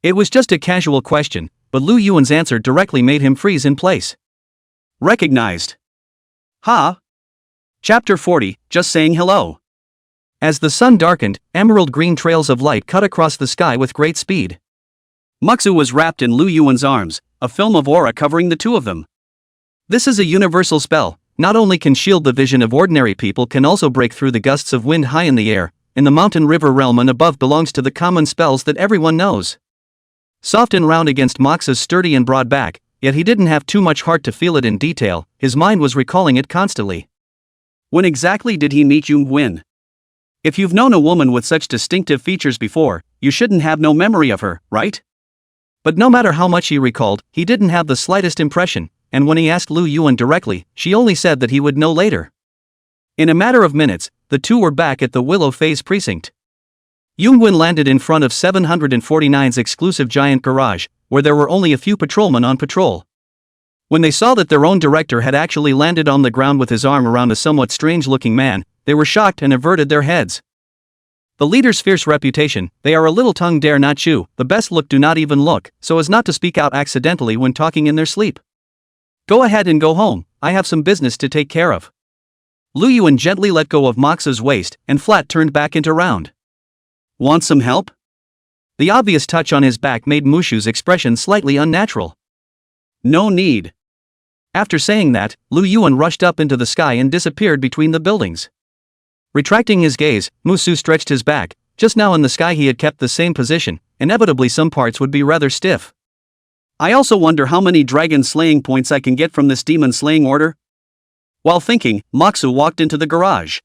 It was just a casual question, but Lu Yuan's answer directly made him freeze in place. Recognized. Ha! Chapter 40, Just Saying Hello. As the sun darkened, emerald-green trails of light cut across the sky with great speed. Muxu was wrapped in Lu Yuan's arms, a film of aura covering the two of them. This is a universal spell, not only can shield the vision of ordinary people, can also break through the gusts of wind high in the air, in the mountain river realm and above, belongs to the common spells that everyone knows. Soft and round against Mox's sturdy and broad back, yet he didn't have too much heart to feel it in detail, his mind was recalling it constantly. When exactly did he meet Yunguin? If you've known a woman with such distinctive features before, you shouldn't have no memory of her, right? But no matter how much he recalled, he didn't have the slightest impression, and when he asked Lu Yuan directly, she only said that he would know later. In a matter of minutes, the two were back at the Willow Phase precinct. Yunguin landed in front of 749's exclusive giant garage, where there were only a few patrolmen on patrol. When they saw that their own director had actually landed on the ground with his arm around a somewhat strange-looking man, they were shocked and averted their heads. The leader's fierce reputation, "They are a little tongue, dare not chew, the best look do not even look, so as not to speak out accidentally when talking in their sleep. Go ahead and go home, I have some business to take care of." Lu Yuan gently let go of Mox's waist, and flat turned back into round. Want some help? The obvious touch on his back made Mushu's expression slightly unnatural. No need. After saying that, Lu Yuan rushed up into the sky and disappeared between the buildings. Retracting his gaze, Musu stretched his back. Just now in the sky he had kept the same position, inevitably some parts would be rather stiff. I also wonder how many dragon slaying points I can get from this demon slaying order? While thinking, Moxu walked into the garage.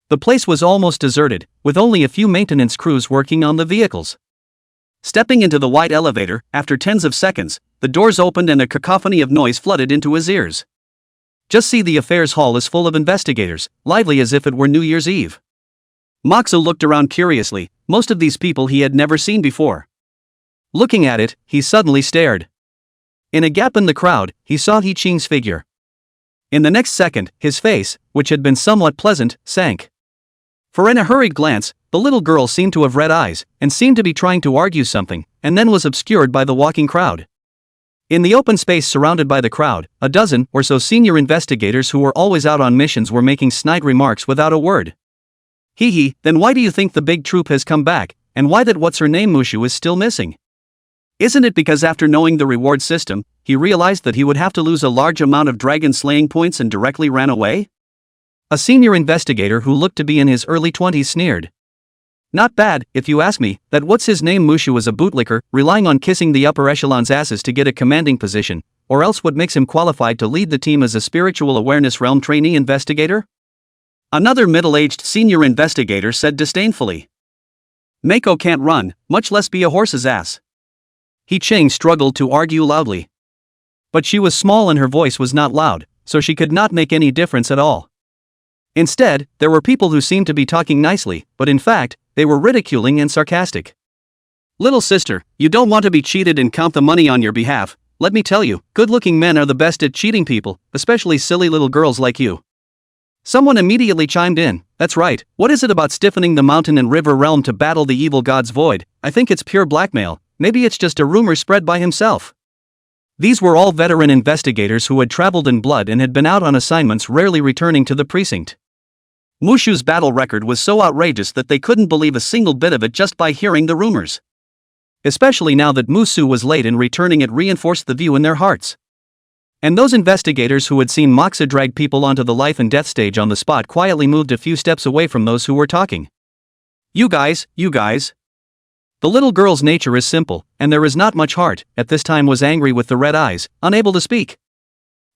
The place was almost deserted, with only a few maintenance crews working on the vehicles. Stepping into the white elevator, after tens of seconds, the doors opened and a cacophony of noise flooded into his ears. Just see, the affairs hall is full of investigators, lively as if it were New Year's Eve. Moxu looked around curiously. Most of these people he had never seen before. Looking at it, he suddenly stared. In a gap in the crowd, he saw He Qing's figure. In the next second, his face, which had been somewhat pleasant, sank. For in a hurried glance, the little girl seemed to have red eyes, and seemed to be trying to argue something, and then was obscured by the walking crowd. In the open space surrounded by the crowd, a dozen or so senior investigators who were always out on missions were making snide remarks without a word. Hee, then why do you think the big troop has come back, and why that what's-her-name Mushu is still missing? Isn't it because after knowing the reward system, he realized that he would have to lose a large amount of dragon slaying points and directly ran away? A senior investigator who looked to be in his early 20s sneered. Not bad, if you ask me, that what's-his-name Mushu was a bootlicker, relying on kissing the upper echelon's asses to get a commanding position, or else what makes him qualified to lead the team as a spiritual awareness realm trainee investigator? Another middle-aged senior investigator said disdainfully. Mako can't run, much less be a horse's ass. He Qing struggled to argue loudly. But she was small and her voice was not loud, so she could not make any difference at all. Instead, there were people who seemed to be talking nicely, but in fact, they were ridiculing and sarcastic. Little sister, you don't want to be cheated and count the money on your behalf. Let me tell you, good-looking men are the best at cheating people, especially silly little girls like you. Someone immediately chimed in, that's right, what is it about stiffening the mountain and river realm to battle the evil god's void? I think it's pure blackmail, maybe it's just a rumor spread by himself. These were all veteran investigators who had traveled in blood and had been out on assignments, rarely returning to the precinct. Mushu's battle record was so outrageous that they couldn't believe a single bit of it just by hearing the rumors. Especially now that Mushu was late and returning, it reinforced the view in their hearts. And those investigators who had seen Moxa drag people onto the life and death stage on the spot quietly moved a few steps away from those who were talking. You guys. The little girl's nature is simple, and there is not much heart, at this time was angry with the red eyes, unable to speak.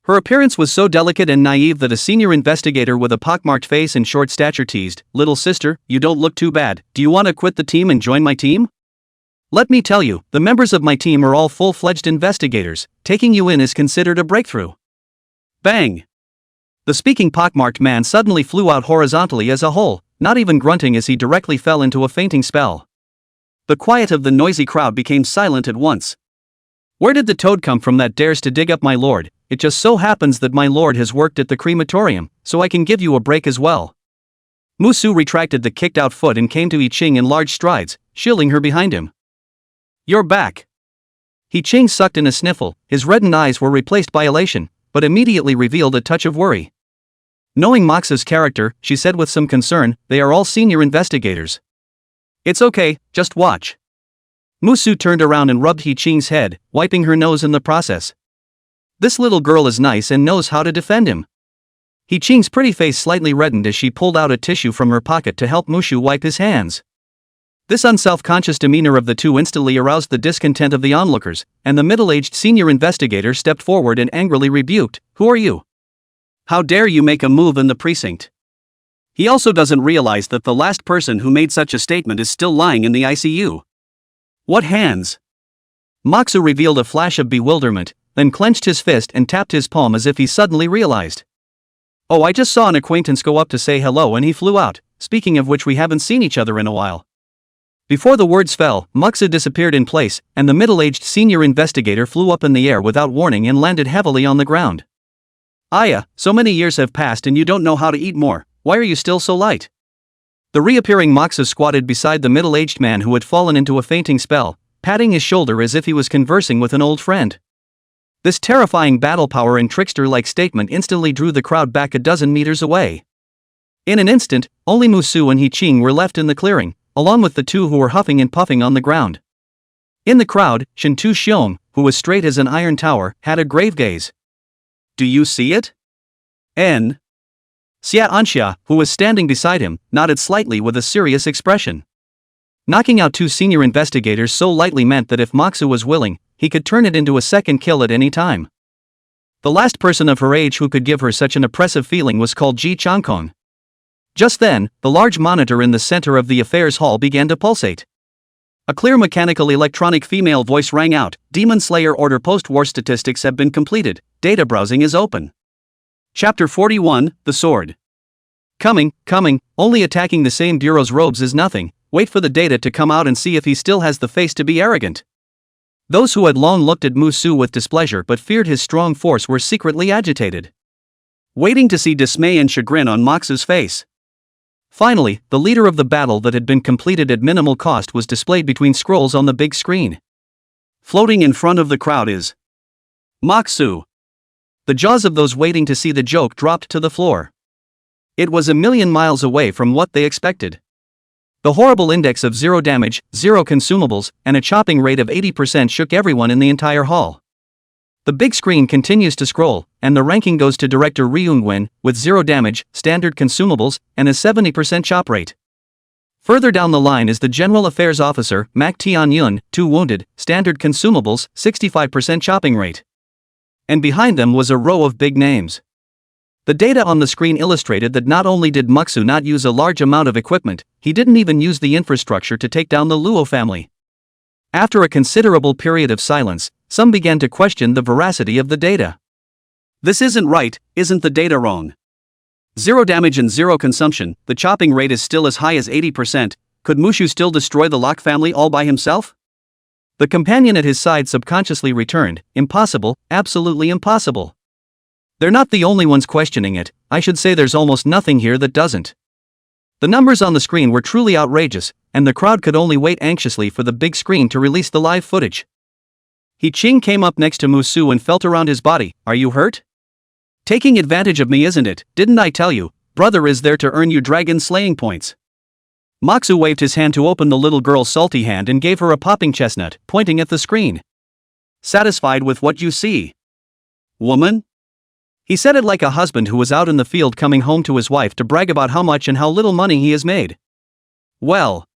Her appearance was so delicate and naive that a senior investigator with a pockmarked face and short stature teased, little sister, you don't look too bad, do you want to quit the team and join my team? Let me tell you, the members of my team are all full-fledged investigators, taking you in is considered a breakthrough. Bang! The speaking pockmarked man suddenly flew out horizontally as a whole, not even grunting as he directly fell into a fainting spell. The quiet of the noisy crowd became silent at once. Where did the toad come from that dares to dig up my lord? It just so happens that my lord has worked at the crematorium, so I can give you a break as well. Mushu retracted the kicked-out foot and came to He Qing in large strides, shielding her behind him. You're back. He Qing sucked in a sniffle, his reddened eyes were replaced by elation, but immediately revealed a touch of worry. Knowing Moxa's character, she said with some concern, they are all senior investigators. It's okay, just watch. Mushu turned around and rubbed He Qing's head, wiping her nose in the process. This little girl is nice and knows how to defend him. He Qing's pretty face slightly reddened as she pulled out a tissue from her pocket to help Mushu wipe his hands. This unself-conscious demeanor of the two instantly aroused the discontent of the onlookers, and the middle-aged senior investigator stepped forward and angrily rebuked, "Who are you? How dare you make a move in the precinct?" He also doesn't realize that the last person who made such a statement is still lying in the ICU. What hands? Moxa revealed a flash of bewilderment, then clenched his fist and tapped his palm as if he suddenly realized. Oh, I just saw an acquaintance go up to say hello and he flew out, speaking of which we haven't seen each other in a while. Before the words fell, Moxa disappeared in place, and the middle-aged senior investigator flew up in the air without warning and landed heavily on the ground. Aya, so many years have passed and you don't know how to eat more, why are you still so light? The reappearing Moxa squatted beside the middle-aged man who had fallen into a fainting spell, patting his shoulder as if he was conversing with an old friend. This terrifying battle power and trickster-like statement instantly drew the crowd back a dozen meters away. In an instant, only Mushu and He Qing were left in the clearing, along with the two who were huffing and puffing on the ground. In the crowd, Shintu Xiong, who was straight as an iron tower, had a grave gaze. Do you see it? N. Xia Anxia, who was standing beside him, nodded slightly with a serious expression. Knocking out two senior investigators so lightly meant that if Moxa was willing, he could turn it into a second kill at any time. The last person of her age who could give her such an oppressive feeling was called Ji Changkong. Just then, the large monitor in the center of the affairs hall began to pulsate. A clear mechanical electronic female voice rang out, Demon Slayer order post-war statistics have been completed, data browsing is open. Chapter 41, The Sword. Coming, only attacking the same bureau's robes is nothing, wait for the data to come out and see if he still has the face to be arrogant. Those who had long looked at Mushu with displeasure but feared his strong force were secretly agitated, waiting to see dismay and chagrin on Moxa's face. Finally, the leader of the battle that had been completed at minimal cost was displayed between scrolls on the big screen. Floating in front of the crowd is Moxu. The jaws of those waiting to see the joke dropped to the floor. It was a million miles away from what they expected. The horrible index of 0 damage, 0 consumables, and a chopping rate of 80% shook everyone in the entire hall. The big screen continues to scroll, and the ranking goes to director Ri Yong-wen, with 0 damage, standard consumables, and a 70% chop rate. Further down the line is the General Affairs Officer, Mak Tian-yun, 2 wounded, standard consumables, 65% chopping rate. And behind them was a row of big names. The data on the screen illustrated that not only did Muksu not use a large amount of equipment, he didn't even use the infrastructure to take down the Luo family. After a considerable period of silence, some began to question the veracity of the data. This isn't right, isn't the data wrong? 0 damage and 0 consumption, the chopping rate is still as high as 80%, could Mushu still destroy the Locke family all by himself? The companion at his side subconsciously returned, impossible, absolutely impossible. They're not the only ones questioning it, I should say there's almost nothing here that doesn't. The numbers on the screen were truly outrageous, and the crowd could only wait anxiously for the big screen to release the live footage. He Qing came up next to Musu and felt around his body. Are you hurt? Taking advantage of me, isn't it? Didn't I tell you? Brother is there to earn you dragon slaying points. Muksu waved his hand to open the little girl's salty hand and gave her a popping chestnut, pointing at the screen. Satisfied with what you see? Woman? He said it like a husband who was out in the field coming home to his wife to brag about how much and how little money he has made. Well.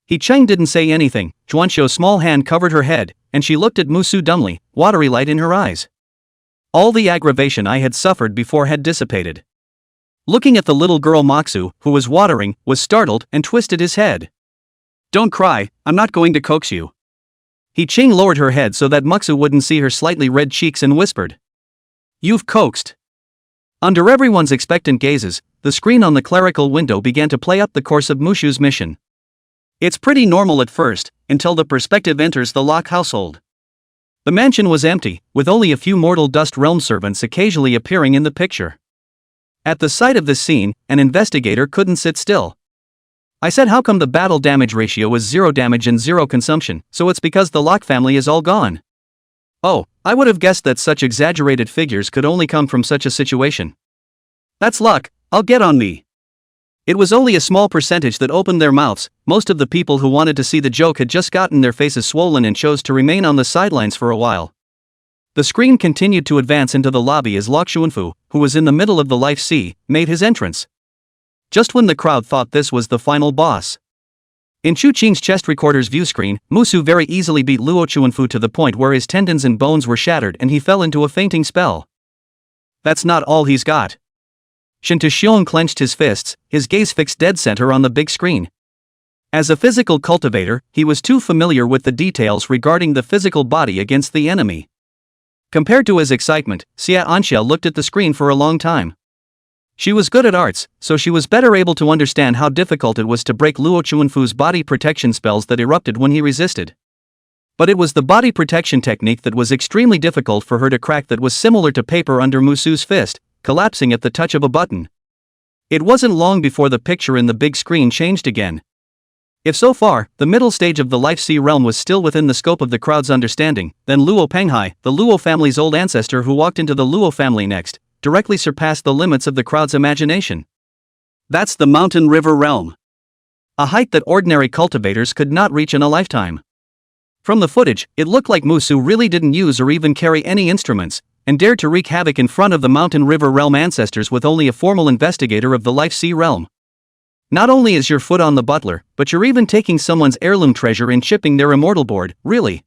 He Qing didn't say anything. Juanshou's small hand covered her head, and she looked at Musu dumbly, watery light in her eyes. All the aggravation I had suffered before had dissipated. Looking at the little girl, Muksu, who was watering, was startled and twisted his head. Don't cry, I'm not going to coax you. He Qing lowered her head so that Muksu wouldn't see her slightly red cheeks and whispered. You've coaxed. Under everyone's expectant gazes, the screen on the clerical window began to play up the course of Mushu's mission. It's pretty normal at first, until the perspective enters the Locke household. The mansion was empty, with only a few mortal dust realm servants occasionally appearing in the picture. At the sight of this scene, an investigator couldn't sit still. I said, how come the battle damage ratio is 0 damage and 0 consumption? So it's because the Locke family is all gone. Oh, I would have guessed that such exaggerated figures could only come from such a situation. That's luck, I'll get on me. It was only a small percentage that opened their mouths. Most of the people who wanted to see the joke had just gotten their faces swollen and chose to remain on the sidelines for a while. The screen continued to advance into the lobby as Lok Xuanfu, who was in the middle of the life sea, made his entrance. Just when the crowd thought this was the final boss. In Chu Qing's chest recorder's view screen, Musu very easily beat Luo Xuanfu to the point where his tendons and bones were shattered and he fell into a fainting spell. That's not all he's got. Shen Xiong clenched his fists, his gaze fixed dead center on the big screen. As a physical cultivator, he was too familiar with the details regarding the physical body against the enemy. Compared to his excitement, Xia Anxia looked at the screen for a long time. She was good at arts, so she was better able to understand how difficult it was to break Luo Xuanfu's body protection spells that erupted when he resisted. But it was the body protection technique that was extremely difficult for her to crack, that was similar to paper under Musu's fist, collapsing at the touch of a button. It wasn't long before the picture in the big screen changed again. If so far, the middle stage of the Life Sea realm was still within the scope of the crowd's understanding, then Luo Penghai, the Luo family's old ancestor who walked into the Luo family next, directly surpassed the limits of the crowd's imagination. That's the Mountain River realm. A height that ordinary cultivators could not reach in a lifetime. From the footage, it looked like Musu really didn't use or even carry any instruments, and dared to wreak havoc in front of the Mountain River realm ancestors with only a formal investigator of the Life Sea realm. Not only is your foot on the butler, but you're even taking someone's heirloom treasure and chipping their immortal board, really.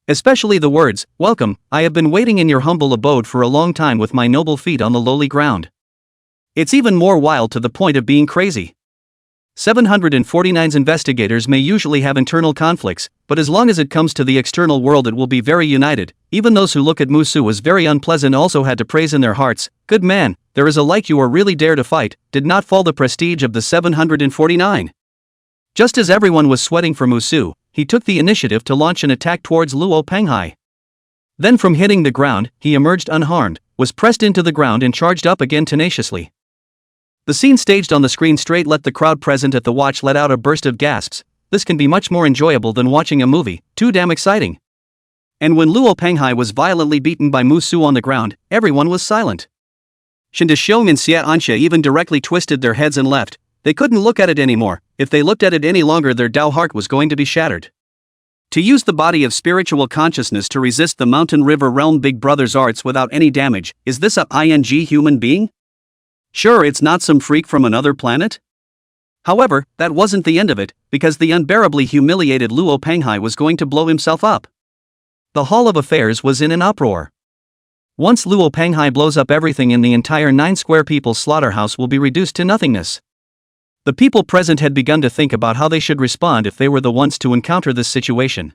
Especially the words, "Welcome, I have been waiting in your humble abode for a long time with my noble feet on the lowly ground." It's even more wild to the point of being crazy. 749's investigators may usually have internal conflicts, but as long as it comes to the external world it will be very united. Even those who look at Musu as very unpleasant also had to praise in their hearts, "Good man, there is a like you, or really dare to fight," did not fall the prestige of the 749. Just as everyone was sweating for Musu, he took the initiative to launch an attack towards Luo Penghai. Then from hitting the ground, he emerged unharmed, was pressed into the ground and charged up again tenaciously. The scene staged on the screen straight let the crowd present at the watch let out a burst of gasps. This can be much more enjoyable than watching a movie, too damn exciting. And when Luo Penghai was violently beaten by Musu on the ground, everyone was silent. Shindashong and Xia Ansha even directly twisted their heads and left. They couldn't look at it anymore. If they looked at it any longer, their Dao heart was going to be shattered. To use the body of spiritual consciousness to resist the mountain river realm Big Brother's arts without any damage, is this a human being? Sure, it's not some freak from another planet? However, that wasn't the end of it, because the unbearably humiliated Luo Panghai was going to blow himself up. The Hall of Affairs was in an uproar. Once Luo Panghai blows up everything in the entire 9 square people's slaughterhouse will be reduced to nothingness. The people present had begun to think about how they should respond if they were the ones to encounter this situation.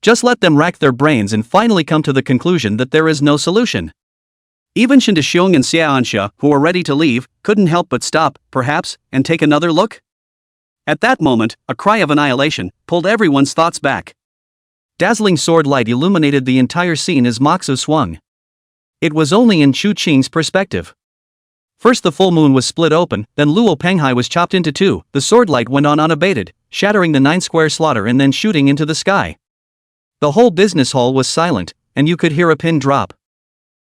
Just let them rack their brains and finally come to the conclusion that there is no solution. Even Shindashong and Xia Ansha, who were ready to leave, couldn't help but stop, perhaps, and take another look. At that moment, a cry of annihilation pulled everyone's thoughts back. Dazzling sword light illuminated the entire scene as Moxu swung. It was only in He Qing's perspective. First the full moon was split open, then Luo Panghai was chopped into 2, the sword light went on unabated, shattering the 9 square slaughter and then shooting into the sky. The whole business hall was silent, and you could hear a pin drop.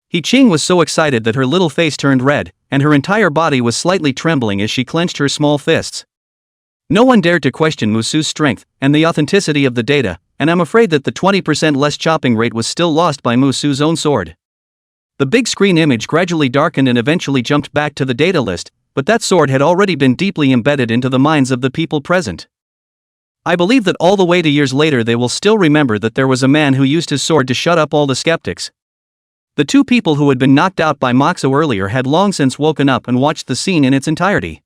He Qing was so excited that her little face turned red, and her entire body was slightly trembling as she clenched her small fists. No one dared to question Musu's strength and the authenticity of the data, and I'm afraid that the 20% less chopping rate was still lost by Musu's own sword. The big screen image gradually darkened and eventually jumped back to the data list, but that sword had already been deeply embedded into the minds of the people present. I believe that all the way to years later they will still remember that there was a man who used his sword to shut up all the skeptics. The 2 people who had been knocked out by Moxu earlier had long since woken up and watched the scene in its entirety.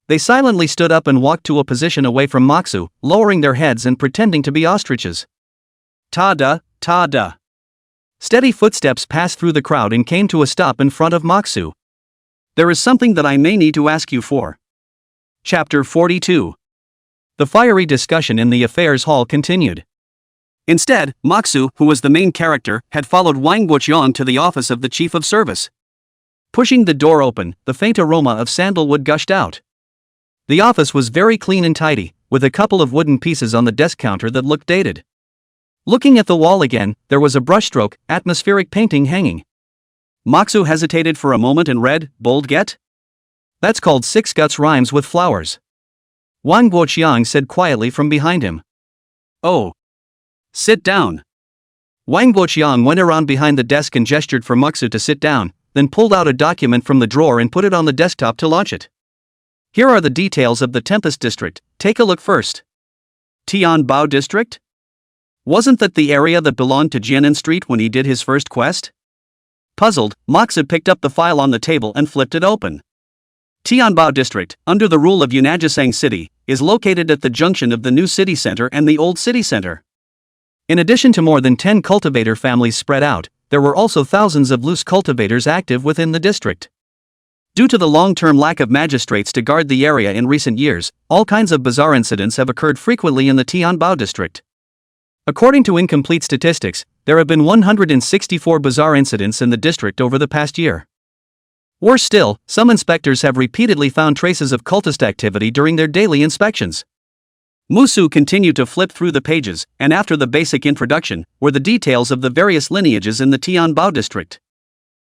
They silently stood up and walked to a position away from Moxu, lowering their heads and pretending to be ostriches. Ta-da, ta-da. Steady footsteps passed through the crowd and came to a stop in front of Moxu. There is something that I may need to ask you for. Chapter 42. The fiery discussion in the affairs hall continued. Instead, Moxu, who was the main character, had followed Wang Guoqiang to the office of the chief of service. Pushing the door open, the faint aroma of sandalwood gushed out. The office was very clean and tidy, with a couple of wooden pieces on the desk counter that looked dated. Looking at the wall again, there was a brushstroke, atmospheric painting hanging. Moxu hesitated for a moment and read, "Bold get?" That's called 6 guts rhymes with flowers. Wang Guoqiang said quietly from behind him. Oh. Sit down. Wang Guoqiang went around behind the desk and gestured for Moxu to sit down, then pulled out a document from the drawer and put it on the desktop to launch it. Here are the details of the Tempest District, take a look first. Tianbao District? Wasn't that the area that belonged to Jianan Street when he did his first quest? Puzzled, Moxu picked up the file on the table and flipped it open. Tianbao District, under the rule of Yunajisang City, is located at the junction of the new city center and the old city center. In addition to more than 10 cultivator families spread out, there were also thousands of loose cultivators active within the district. Due to the long-term lack of magistrates to guard the area in recent years, all kinds of bizarre incidents have occurred frequently in the Tianbao District. According to incomplete statistics, there have been 164 bizarre incidents in the district over the past year. Worse still, some inspectors have repeatedly found traces of cultist activity during their daily inspections. Musu continued to flip through the pages, and after the basic introduction, were the details of the various lineages in the Tianbao district.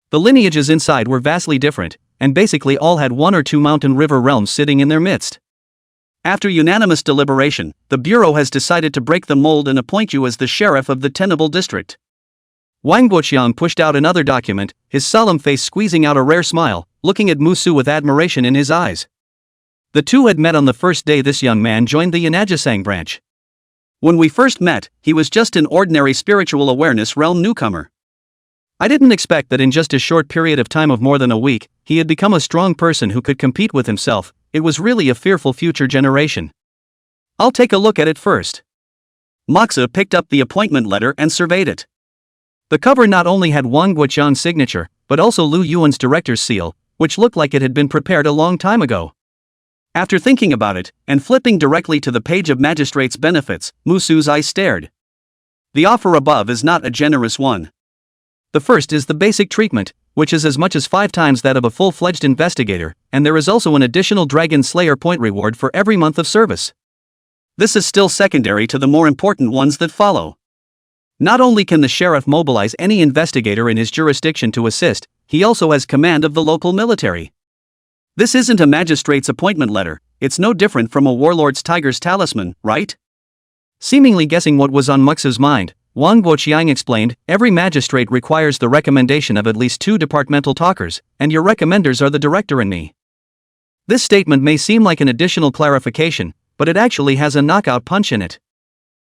The lineages inside were vastly different, and basically all had 1 or 2 mountain river realms sitting in their midst. After unanimous deliberation, the Bureau has decided to break the mold and appoint you as the sheriff of the Tenable District. Wang Guoqiang pushed out another document, his solemn face squeezing out a rare smile, looking at Musu with admiration in his eyes. The 2 had met on the first day this young man joined the Yunajisang branch. When we first met, he was just an ordinary spiritual awareness realm newcomer. I didn't expect that in just a short period of time of more than a week, he had become a strong person who could compete with himself. It was really a fearful future generation. I'll take a look at it first. Moxu picked up the appointment letter and surveyed it. The cover not only had Wang Guoqiang's signature, but also Lu Yuan's director's seal, which looked like it had been prepared a long time ago. After thinking about it, and flipping directly to the page of magistrate's benefits, Musu's eyes stared. The offer above is not a generous one. The first is the basic treatment, which is as much as 5 times that of a full-fledged investigator, and there is also an additional Dragon Slayer point reward for every month of service. This is still secondary to the more important ones that follow. Not only can the sheriff mobilize any investigator in his jurisdiction to assist, he also has command of the local military. This isn't a magistrate's appointment letter, it's no different from a warlord's tiger's talisman, right? Seemingly guessing what was on Muxu's mind, Wang Guoqiang explained, every magistrate requires the recommendation of at least 2 departmental talkers, and your recommenders are the director and me. This statement may seem like an additional clarification, but it actually has a knockout punch in it.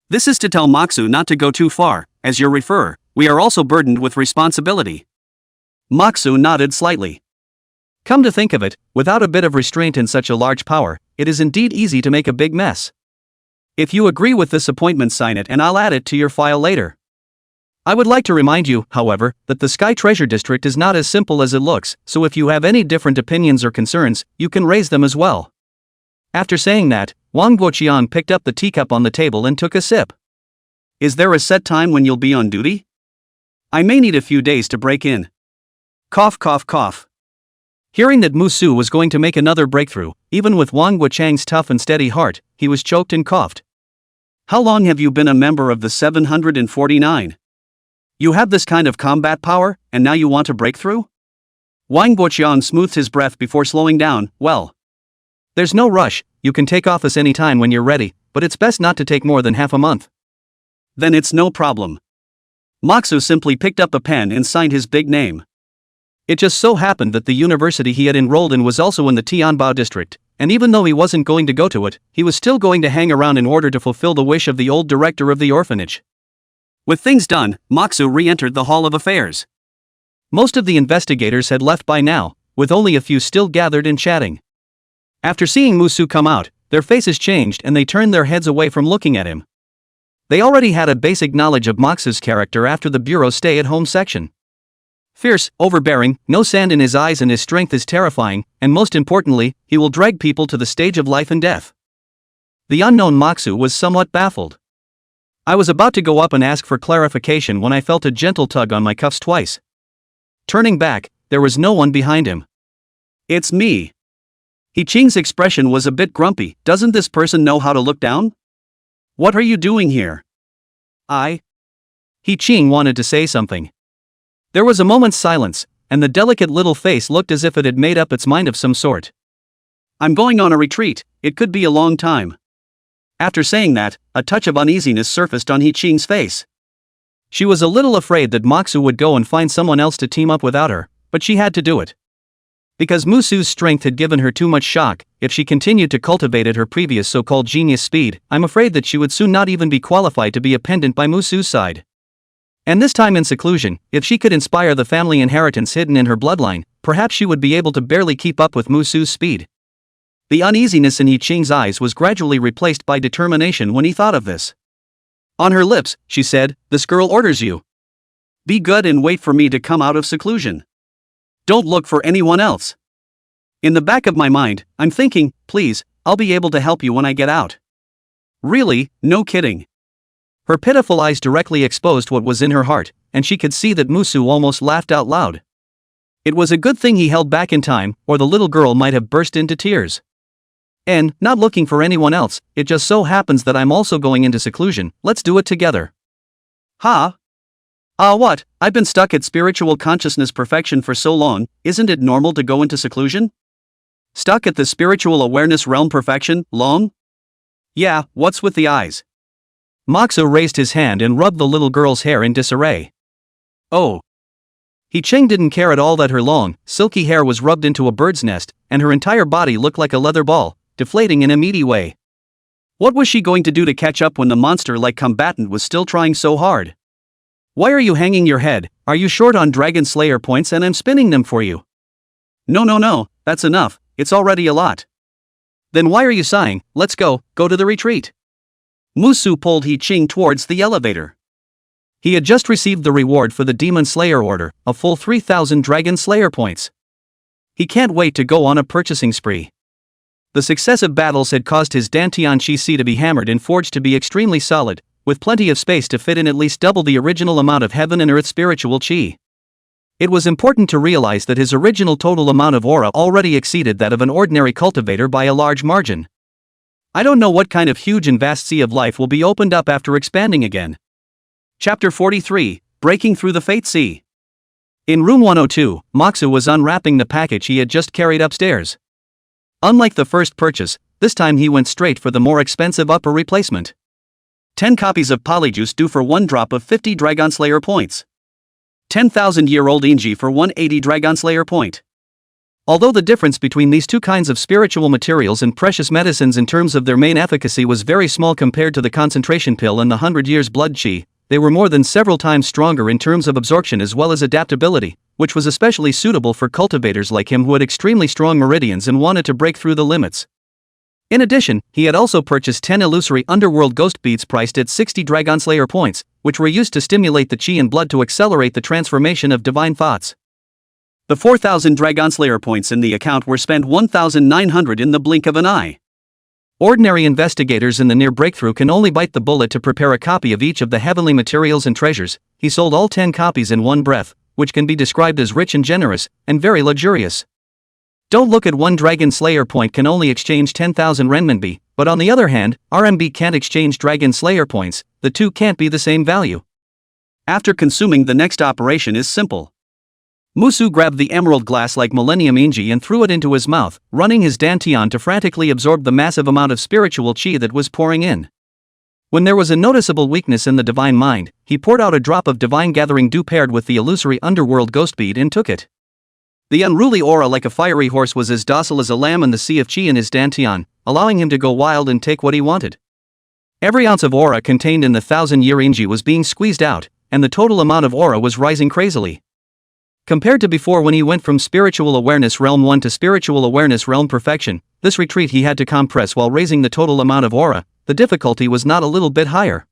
This is to tell Moxu not to go too far. As your referrer, we are also burdened with responsibility. Moxu nodded slightly. Come to think of it, without a bit of restraint in such a large power, it is indeed easy to make a big mess. If you agree with this appointment, sign it and I'll add it to your file later. I would like to remind you, however, that the Sky Treasure District is not as simple as it looks, so if you have any different opinions or concerns, you can raise them as well. After saying that, Wang Guoqiang picked up the teacup on the table and took a sip. Is there a set time when you'll be on duty? I may need a few days to break in. Cough, cough, cough. Hearing that Musu was going to make another breakthrough, even with Wang Guoqiang's tough and steady heart, he was choked and coughed. How long have you been a member of the 749? You have this kind of combat power, and now you want a breakthrough? Wang Guoqiang smoothed his breath before slowing down. Well, there's no rush, you can take office any time when you're ready, but it's best not to take more than half a month. Then it's no problem. Moxu simply picked up a pen and signed his big name. It just so happened that the university he had enrolled in was also in the Tianbao district, and even though he wasn't going to go to it, he was still going to hang around in order to fulfill the wish of the old director of the orphanage. With things done, Moxu re-entered the Hall of Affairs. Most of the investigators had left by now, with only a few still gathered and chatting. After seeing Musu come out, their faces changed and they turned their heads away from looking at him. They already had a basic knowledge of Moxu's character after the bureau's stay-at-home section. Fierce, overbearing, no sand in his eyes, and his strength is terrifying, and most importantly, he will drag people to the stage of life and death. The unknown Moxu was somewhat baffled. I was about to go up and ask for clarification when I felt a gentle tug on my cuffs twice. Turning back, there was no one behind him. It's me. He Qing's expression was a bit grumpy. Doesn't this person know how to look down? What are you doing here? He Qing wanted to say something. There was a moment's silence, and the delicate little face looked as if it had made up its mind of some sort. I'm going on a retreat, it could be a long time. After saying that, a touch of uneasiness surfaced on He Qing's face. She was a little afraid that Moxu would go and find someone else to team up without her, but she had to do it. Because Musu's strength had given her too much shock, if she continued to cultivate at her previous so-called genius speed, I'm afraid that she would soon not even be qualified to be a pendant by Musu's side. And this time in seclusion, if she could inspire the family inheritance hidden in her bloodline, perhaps she would be able to barely keep up with Musu's speed. The uneasiness in He Qing's eyes was gradually replaced by determination when he thought of this. On her lips, she said, "This girl orders you. Be good and wait for me to come out of seclusion. Don't look for anyone else." In the back of my mind, I'm thinking, please, I'll be able to help you when I get out. Really, no kidding. Her pitiful eyes directly exposed what was in her heart, and she could see that Musu almost laughed out loud. It was a good thing he held back in time, or the little girl might have burst into tears. And, not looking for anyone else, it just so happens that I'm also going into seclusion, let's do it together. What? I've been stuck at spiritual consciousness perfection for so long, isn't it normal to go into seclusion? Stuck at the spiritual awareness realm perfection, long? Yeah, what's with the eyes? Moxu raised his hand and rubbed the little girl's hair in disarray. Oh. He Qing didn't care at all that her long, silky hair was rubbed into a bird's nest, and her entire body looked like a leather ball, deflating in a meaty way. What was she going to do to catch up when the monster-like combatant was still trying so hard? Why are you hanging your head? Are you short on Dragon Slayer points and I'm spinning them for you? No, that's enough, it's already a lot. Then why are you sighing? Let's go to the retreat. Musu pulled He Qing towards the elevator. He had just received the reward for the Demon Slayer order, a full 3,000 Dragon Slayer points. He can't wait to go on a purchasing spree. The successive battles had caused his Dantian Qi to be hammered and forged to be extremely solid, with plenty of space to fit in at least double the original amount of heaven and earth spiritual Qi. It was important to realize that his original total amount of aura already exceeded that of an ordinary cultivator by a large margin. I don't know what kind of huge and vast sea of life will be opened up after expanding again. Chapter 43, Breaking Through the Fate Sea. In room 102, Moxu was unwrapping the package he had just carried upstairs. Unlike the first purchase, this time he went straight for the more expensive upper replacement. 10 copies of Polyjuice due for 1 drop of 50 Dragon Slayer points. 10,000-year-old Inji for 180 Dragon Slayer point. Although the difference between these two kinds of spiritual materials and precious medicines in terms of their main efficacy was very small compared to the concentration pill and the 100 years blood chi, they were more than several times stronger in terms of absorption as well as adaptability, which was especially suitable for cultivators like him who had extremely strong meridians and wanted to break through the limits. In addition, he had also purchased 10 illusory underworld ghost beads priced at 60 Dragon Slayer points, which were used to stimulate the chi and blood to accelerate the transformation of divine thoughts. The 4,000 Dragon Slayer points in the account were spent 1,900 in the blink of an eye. Ordinary investigators in the near breakthrough can only bite the bullet to prepare a copy of each of the heavenly materials and treasures. He sold all 10 copies in one breath, which can be described as rich and generous, and very luxurious. Don't look at 1 Dragon Slayer point can only exchange 10,000 renminbi, but on the other hand, RMB can't exchange Dragon Slayer points, the two can't be the same value. After consuming, the next operation is simple. Musu grabbed the emerald glass like Millennium Inji and threw it into his mouth, running his dantian to frantically absorb the massive amount of spiritual chi that was pouring in. When there was a noticeable weakness in the divine mind, he poured out a drop of divine gathering dew paired with the illusory underworld ghost bead and took it. The unruly aura like a fiery horse was as docile as a lamb in the sea of chi in his dantian, allowing him to go wild and take what he wanted. Every ounce of aura contained in the 1,000-year Inji was being squeezed out, and the total amount of aura was rising crazily. Compared to before when he went from Spiritual Awareness Realm 1 to Spiritual Awareness Realm Perfection, this retreat he had to compress while raising the total amount of aura, the difficulty was not a little bit higher.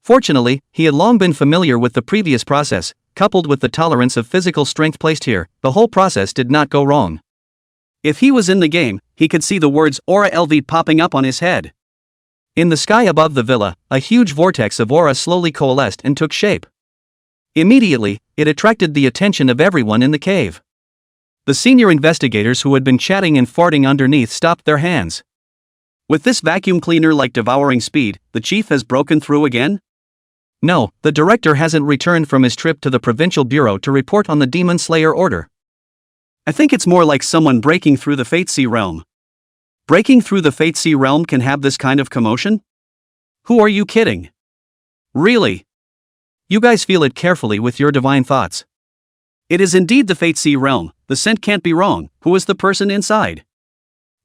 Fortunately, he had long been familiar with the previous process. Coupled with the tolerance of physical strength placed here, the whole process did not go wrong. If he was in the game, he could see the words Aura LV popping up on his head. In the sky above the villa, a huge vortex of aura slowly coalesced and took shape. Immediately, it attracted the attention of everyone in the cave. The senior investigators who had been chatting and farting underneath stopped their hands. With this vacuum cleaner like devouring speed, the chief has broken through again? No, the director hasn't returned from his trip to the provincial bureau to report on the Demon Slayer order. I think it's more like someone breaking through the Fate Sea realm. Breaking through the Fate Sea realm can have this kind of commotion? Who are you kidding? Really? You guys feel it carefully with your divine thoughts. It is indeed the Fate Sea realm, the scent can't be wrong. Who is the person inside?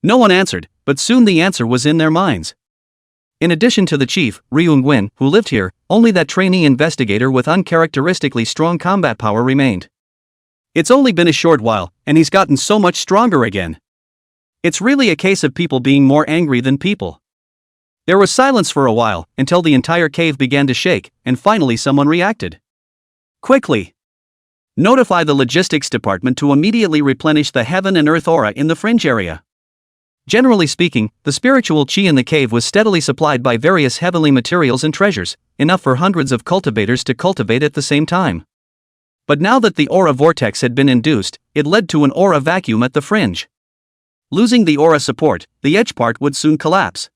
No one answered, but soon the answer was in their minds. In addition to the chief, Ryung Win, who lived here, only that trainee investigator with uncharacteristically strong combat power remained. It's only been a short while, and he's gotten so much stronger again. It's really a case of people being more angry than people. There was silence for a while, until the entire cave began to shake, and finally someone reacted. Quickly! Notify the logistics department to immediately replenish the heaven and earth aura in the fringe area. Generally speaking, the spiritual chi in the cave was steadily supplied by various heavenly materials and treasures, enough for hundreds of cultivators to cultivate at the same time. But now that the aura vortex had been induced, it led to an aura vacuum at the fringe. Losing the aura support, the edge part would soon collapse.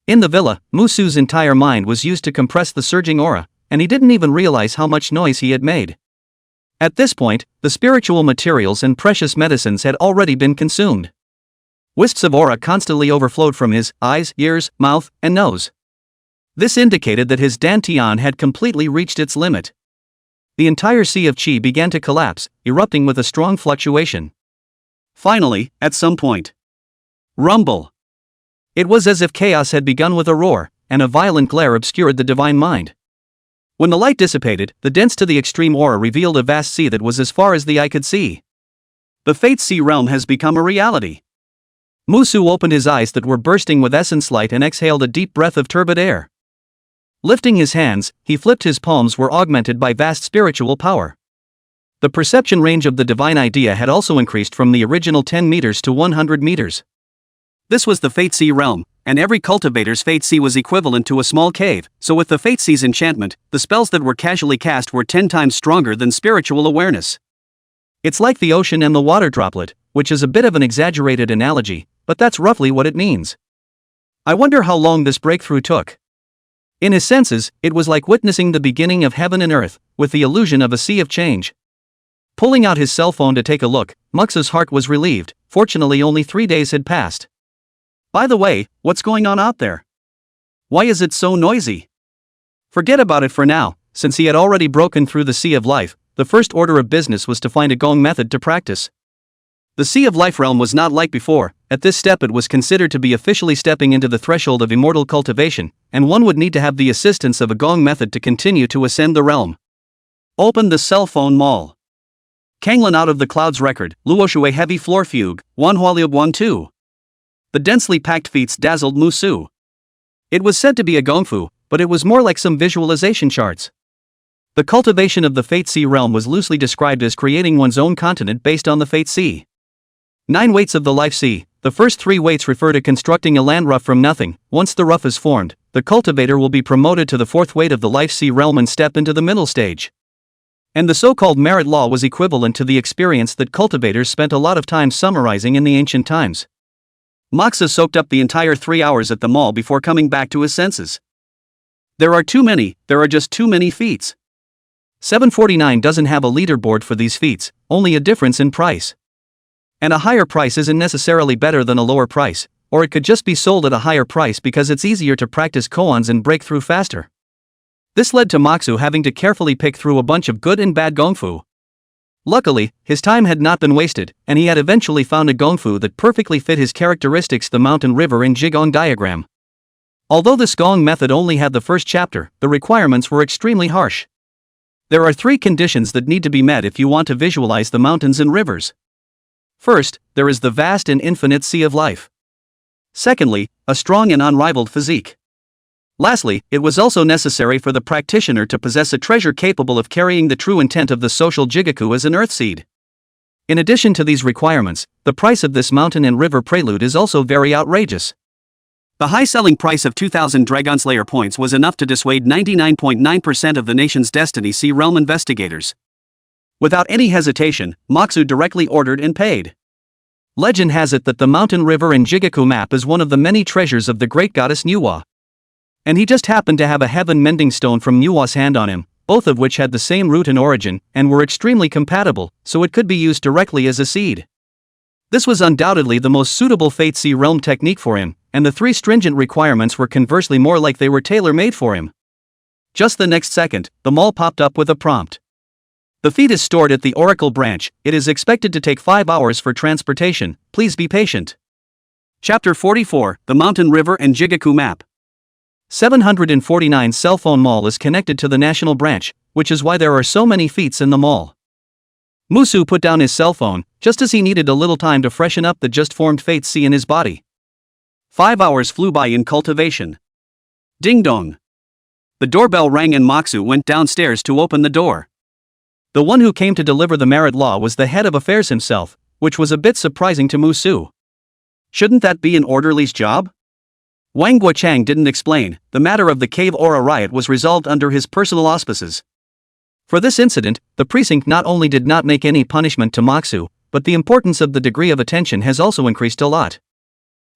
In the villa, Musu's entire mind was used to compress the surging aura, and he didn't even realize how much noise he had made. At this point, the spiritual materials and precious medicines had already been consumed. Wisps of aura constantly overflowed from his eyes, ears, mouth, and nose. This indicated that his dantian had completely reached its limit. The entire sea of chi began to collapse, erupting with a strong fluctuation. Finally, at some point. Rumble! It was as if chaos had begun with a roar, and a violent glare obscured the divine mind. When the light dissipated, the dense to the extreme aura revealed a vast sea that was as far as the eye could see. The Fate Sea realm has become a reality. Musu opened his eyes that were bursting with essence light and exhaled a deep breath of turbid air. Lifting his hands, he flipped his palms were augmented by vast spiritual power. The perception range of the divine idea had also increased from the original 10 meters to 100 meters. This was the Fate Sea realm, and every cultivator's Fate Sea was equivalent to a small cave, so with the Fate Sea's enchantment, the spells that were casually cast were 10 times stronger than spiritual awareness. It's like the ocean and the water droplet, which is a bit of an exaggerated analogy, but that's roughly what it means. I wonder how long this breakthrough took. In his senses, it was like witnessing the beginning of heaven and earth, with the illusion of a sea of change. Pulling out his cell phone to take a look, Mux's heart was relieved. Fortunately, only 3 days had passed. By the way, what's going on out there? Why is it so noisy? Forget about it for now. Since he had already broken through the Sea of Life, the first order of business was to find a Gong method to practice. The Sea of Life realm was not like before. At this step it was considered to be officially stepping into the threshold of immortal cultivation, and one would need to have the assistance of a Gong method to continue to ascend the realm. Open the cell phone mall. Kanglin out of the clouds record, Luoshui heavy floor fugue, Wanhualiuguan 2. The densely packed feats dazzled Musu. It was said to be a gongfu, but it was more like some visualization charts. The cultivation of the Fate Sea realm was loosely described as creating one's own continent based on the Fate Sea. 9 weights of the Life Sea. The first 3 weights refer to constructing a land rough from nothing. Once the rough is formed, the cultivator will be promoted to the 4th weight of the Life Sea realm and step into the middle stage. And the so-called merit law was equivalent to the experience that cultivators spent a lot of time summarizing in the ancient times. Moxa soaked up the entire 3 hours at the mall before coming back to his senses. There are just too many feats. 749 doesn't have a leaderboard for these feats, only a difference in price. And a higher price isn't necessarily better than a lower price, or it could just be sold at a higher price because it's easier to practice koans and break through faster. This led to Moxu having to carefully pick through a bunch of good and bad gongfu. Luckily, his time had not been wasted, and he had eventually found a gongfu that perfectly fit his characteristics, the mountain river in Jigong diagram. Although this Gong method only had the first chapter, the requirements were extremely harsh. There are 3 conditions that need to be met if you want to visualize the mountains and rivers. First, there is the vast and infinite Sea of Life. Secondly, a strong and unrivaled physique. Lastly, it was also necessary for the practitioner to possess a treasure capable of carrying the true intent of the social jigaku as an earthseed. In addition to these requirements, the price of this mountain and river prelude is also very outrageous. The high selling price of 2,000 Dragon Slayer points was enough to dissuade 99.9% of the nation's Destiny Sea realm investigators. Without any hesitation, Moxu directly ordered and paid. Legend has it that the mountain river and jigaku map is one of the many treasures of the great goddess Nuwa. And he just happened to have a heaven-mending stone from Nuwa's hand on him, both of which had the same root and origin, and were extremely compatible, so it could be used directly as a seed. This was undoubtedly the most suitable Fate Sea realm technique for him, and the 3 stringent requirements were conversely more like they were tailor-made for him. Just the next second, the mall popped up with a prompt. The feed is stored at the Oracle branch. It is expected to take 5 hours for transportation. Please be patient. Chapter 44, The Mountain River and Jigaku Map. 749 Cell Phone Mall is connected to the national branch, which is why there are so many feats in the mall. Musu put down his cell phone, just as he needed a little time to freshen up the just-formed Fate Sea in his body. 5 hours flew by in cultivation. Ding dong. The doorbell rang and Moxu went downstairs to open the door. The one who came to deliver the merit law was the head of affairs himself, which was a bit surprising to Musu. Shouldn't that be an orderly's job? Wang Guochang didn't explain. The matter of the cave aura riot was resolved under his personal auspices. For this incident, the precinct not only did not make any punishment to Moxu, but the importance of the degree of attention has also increased a lot.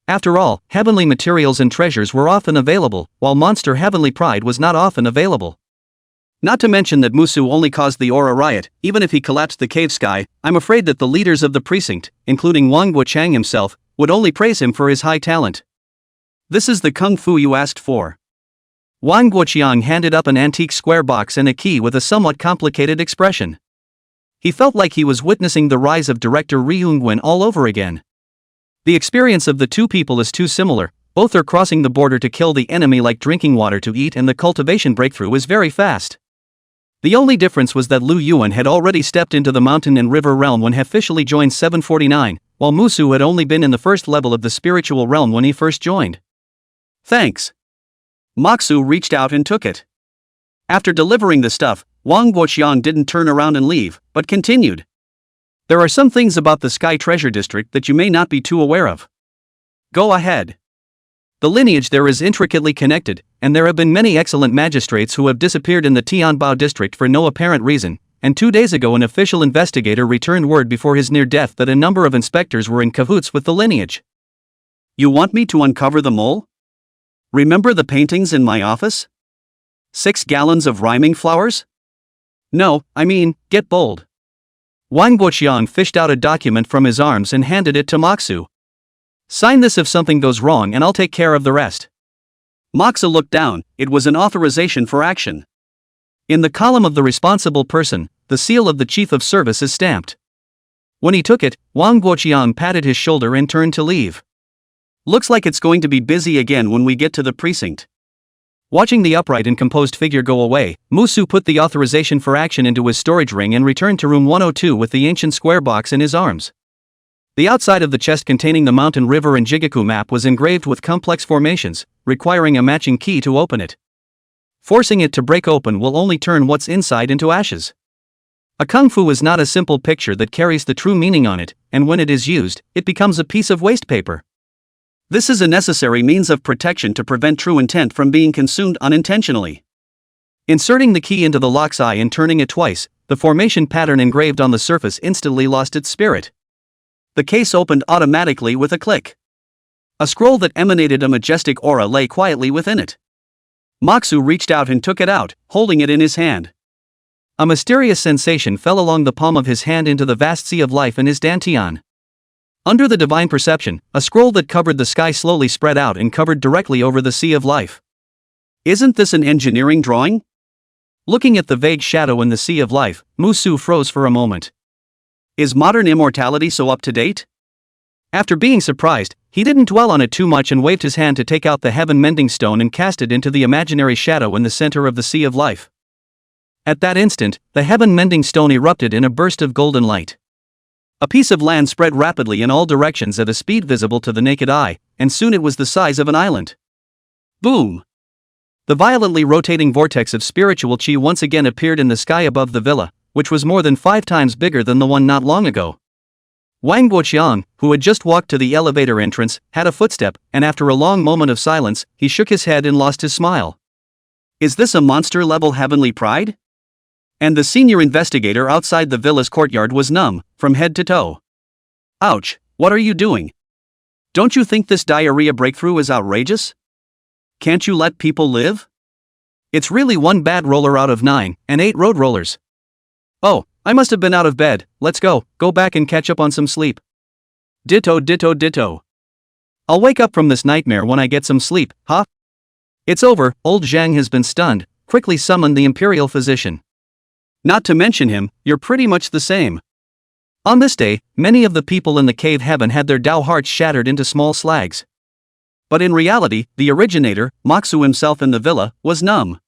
After all, heavenly materials and treasures were often available, while monster heavenly pride was not often available. Not to mention that Musu only caused the aura riot. Even if he collapsed the cave sky, I'm afraid that the leaders of the precinct, including Wang Guochang himself, would only praise him for his high talent. This is the kung fu you asked for. Wang Guoqiang handed up an antique square box and a key with a somewhat complicated expression. He felt like he was witnessing the rise of director Ri Yunguan all over again. The experience of the 2 people is too similar. Both are crossing the border to kill the enemy like drinking water to eat, and the cultivation breakthrough is very fast. The only difference was that Lu Yuan had already stepped into the mountain and river realm when he officially joined 749, while Musu had only been in the first level of the spiritual realm when he first joined. Thanks. Moxu reached out and took it. After delivering the stuff, Wang Guoqiang didn't turn around and leave, but continued. There are some things about the Sky Treasure District that you may not be too aware of. Go ahead. The lineage there is intricately connected, and there have been many excellent magistrates who have disappeared in the Tianbao district for no apparent reason, and 2 days ago an official investigator returned word before his near death that a number of inspectors were in cahoots with the lineage. You want me to uncover the mole? Remember the paintings in my office? 6 gallons of rhyming flowers? No, I mean, get bold. Wang Guoqiang fished out a document from his arms and handed it to Moxu. Sign this if something goes wrong and I'll take care of the rest. Moxu looked down, it was an authorization for action. In the column of the responsible person, the seal of the chief of service is stamped. When he took it, Wang Guoqiang patted his shoulder and turned to leave. Looks like it's going to be busy again when we get to the precinct. Watching the upright and composed figure go away, Musu put the authorization for action into his storage ring and returned to room 102 with the ancient square box in his arms. The outside of the chest containing the mountain river and Jigaku map was engraved with complex formations, requiring a matching key to open it. Forcing it to break open will only turn what's inside into ashes. A kung fu is not a simple picture that carries the true meaning on it, and when it is used, it becomes a piece of waste paper. This is a necessary means of protection to prevent true intent from being consumed unintentionally. Inserting the key into the lock's eye and turning it twice, the formation pattern engraved on the surface instantly lost its spirit. The case opened automatically with a click. A scroll that emanated a majestic aura lay quietly within it. Moxu reached out and took it out, holding it in his hand. A mysterious sensation fell along the palm of his hand into the vast sea of life in his dantian. Under the divine perception, a scroll that covered the sky slowly spread out and covered directly over the sea of life. Isn't this an engineering drawing? Looking at the vague shadow in the sea of life, Musu froze for a moment. Is modern immortality so up to date? After being surprised, he didn't dwell on it too much and waved his hand to take out the heaven-mending stone and cast it into the imaginary shadow in the center of the sea of life. At that instant, the heaven-mending stone erupted in a burst of golden light. A piece of land spread rapidly in all directions at a speed visible to the naked eye, and soon it was the size of an island. Boom! The violently rotating vortex of spiritual chi once again appeared in the sky above the villa, which was more than 5 times bigger than the one not long ago. Wang Guoqiang, who had just walked to the elevator entrance, had a footstep, and after a long moment of silence, he shook his head and lost his smile. Is this a monster-level heavenly pride? And the senior investigator outside the villa's courtyard was numb, from head to toe. Ouch, what are you doing? Don't you think this diarrhea breakthrough is outrageous? Can't you let people live? It's really one bad roller out of 9, and 8 road rollers. Oh, I must have been out of bed, let's go back and catch up on some sleep. Ditto ditto ditto. I'll wake up from this nightmare when I get some sleep, huh? It's over, old Zhang has been stunned, quickly summoned the imperial physician. Not to mention him, you're pretty much the same. On this day, many of the people in the cave heaven had their Dao hearts shattered into small slags. But in reality, the originator, Moxu himself in the villa, was numb.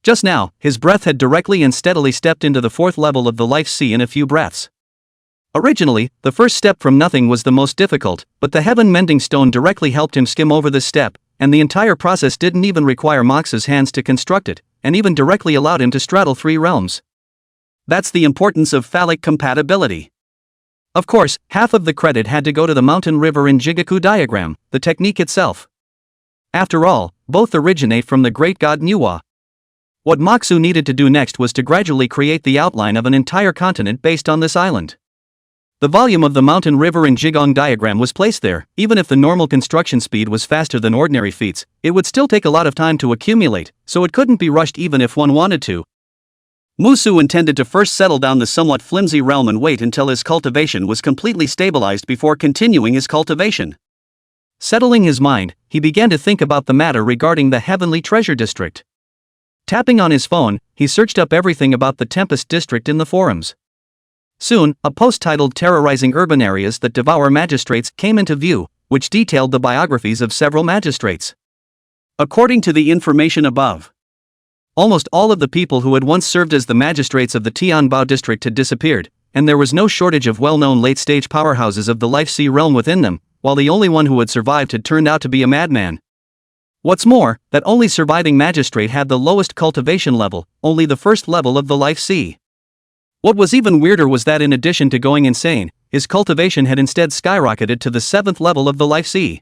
Just now, his breath had directly and steadily stepped into the 4th level of the life sea in a few breaths. Originally, the first step from nothing was the most difficult, but the heaven-mending stone directly helped him skim over this step, and the entire process didn't even require Moxu's hands to construct it, and even directly allowed him to straddle 3 realms. That's the importance of phallic compatibility. Of course, half of the credit had to go to the mountain river and Jigaku diagram, the technique itself. After all, both originate from the great god Nuwa. What Moxu needed to do next was to gradually create the outline of an entire continent based on this island. The volume of the mountain river and Jigong diagram was placed there. Even if the normal construction speed was faster than ordinary feats, it would still take a lot of time to accumulate, so it couldn't be rushed even if one wanted to. Musu intended to first settle down the somewhat flimsy realm and wait until his cultivation was completely stabilized before continuing his cultivation. Settling his mind, he began to think about the matter regarding the Heavenly Treasure District. Tapping on his phone, he searched up everything about the Tempest District in the forums. Soon, a post titled Terrorizing Urban Areas That Devour Magistrates came into view, which detailed the biographies of several magistrates. According to the information above, almost all of the people who had once served as the magistrates of the Tianbao district had disappeared, and there was no shortage of well-known late-stage powerhouses of the Life Sea realm within them, while the only one who had survived had turned out to be a madman. What's more, that only surviving magistrate had the lowest cultivation level, only the 1st level of the Life Sea. What was even weirder was that in addition to going insane, his cultivation had instead skyrocketed to the 7th level of the Life Sea.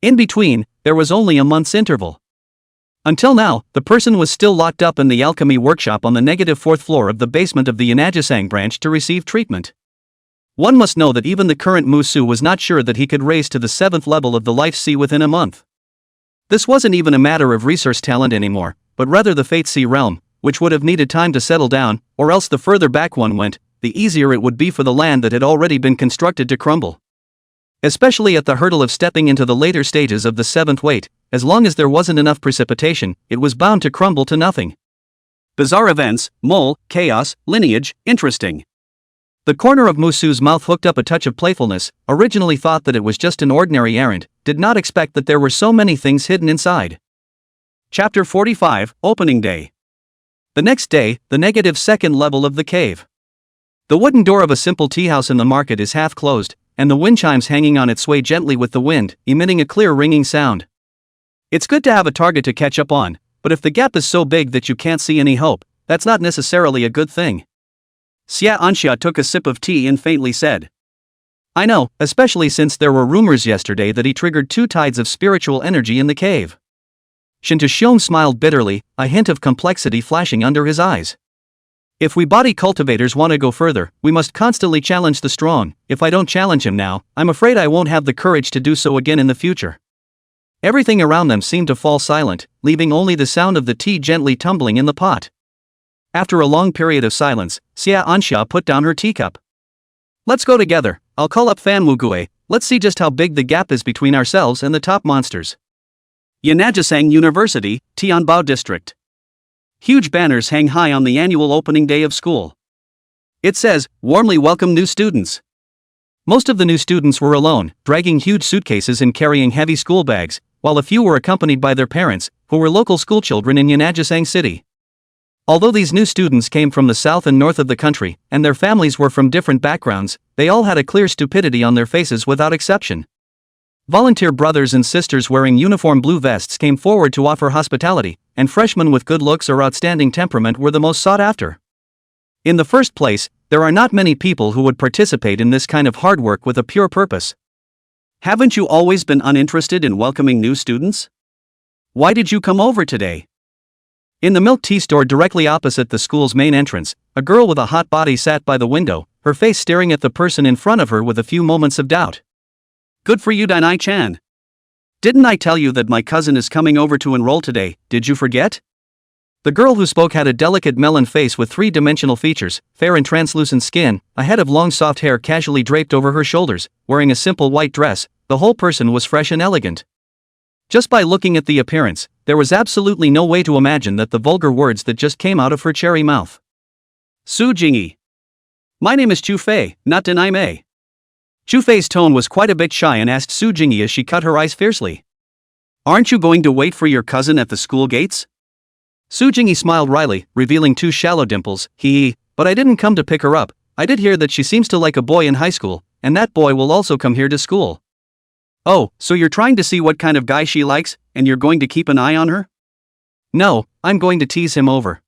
In between, there was only a month's interval. Until now, the person was still locked up in the alchemy workshop on the -4th floor of the basement of the Yanajisang branch to receive treatment. One must know that even the current Musu was not sure that he could raise to the 7th level of the Life Sea within a month. This wasn't even a matter of resource talent anymore, but rather the Fate Sea realm, which would have needed time to settle down, or else the further back one went, the easier it would be for the land that had already been constructed to crumble. Especially at the hurdle of stepping into the later stages of the seventh weight, as long as there wasn't enough precipitation, it was bound to crumble to nothing. Bizarre events, mole, chaos, lineage, interesting. The corner of Musu's mouth hooked up a touch of playfulness, originally thought that it was just an ordinary errand, did not expect that there were so many things hidden inside. Chapter 45, Opening Day. The next day, the negative second level of the cave. The wooden door of a simple tea house in the market is half closed, and the wind chimes hanging on it sway gently with the wind, emitting a clear ringing sound. It's good to have a target to catch up on, but if the gap is so big that you can't see any hope, that's not necessarily a good thing. Xia Anxia took a sip of tea and faintly said, I know, especially since there were rumors yesterday that he triggered 2 tides of spiritual energy in the cave. Shintashiong smiled bitterly, a hint of complexity flashing under his eyes. If we body cultivators want to go further, we must constantly challenge the strong. If I don't challenge him now, I'm afraid I won't have the courage to do so again in the future. Everything around them seemed to fall silent, leaving only the sound of the tea gently tumbling in the pot. After a long period of silence, Xia Anxia put down her teacup. Let's go together, I'll call up Fan Wugui, let's see just how big the gap is between ourselves and the top monsters. Yanajisang University, Tianbao District. Huge banners hang high on the annual opening day of school. It says, warmly welcome new students. Most of the new students were alone, dragging huge suitcases and carrying heavy school bags, while a few were accompanied by their parents, who were local schoolchildren in Yanajisang City. Although these new students came from the south and north of the country, and their families were from different backgrounds, they all had a clear stupidity on their faces without exception. Volunteer brothers and sisters wearing uniform blue vests came forward to offer hospitality, and freshmen with good looks or outstanding temperament were the most sought after. In the first place, there are not many people who would participate in this kind of hard work with a pure purpose. Haven't you always been uninterested in welcoming new students? Why did you come over today? In the milk tea store directly opposite the school's main entrance, a girl with a hot body sat by the window, her face staring at the person in front of her with a few moments of doubt. Good for you, Dainai-chan. Didn't I tell you that my cousin is coming over to enroll today, did you forget? The girl who spoke had a delicate melon face with 3-dimensional features, fair and translucent skin, a head of long soft hair casually draped over her shoulders, wearing a simple white dress. The whole person was fresh and elegant. Just by looking at the appearance, there was absolutely no way to imagine that the vulgar words that just came out of her cherry mouth. Su Jingyi. My name is Chu Fei, not Denai Mei. Chu Fei's tone was quite a bit shy and asked Su Jingyi as she cut her eyes fiercely. Aren't you going to wait for your cousin at the school gates? Su Jingyi smiled wryly, revealing 2 shallow dimples. But I didn't come to pick her up. I did hear that she seems to like a boy in high school, and that boy will also come here to school. Oh, so you're trying to see what kind of guy she likes, and you're going to keep an eye on her? No, I'm going to tease him over.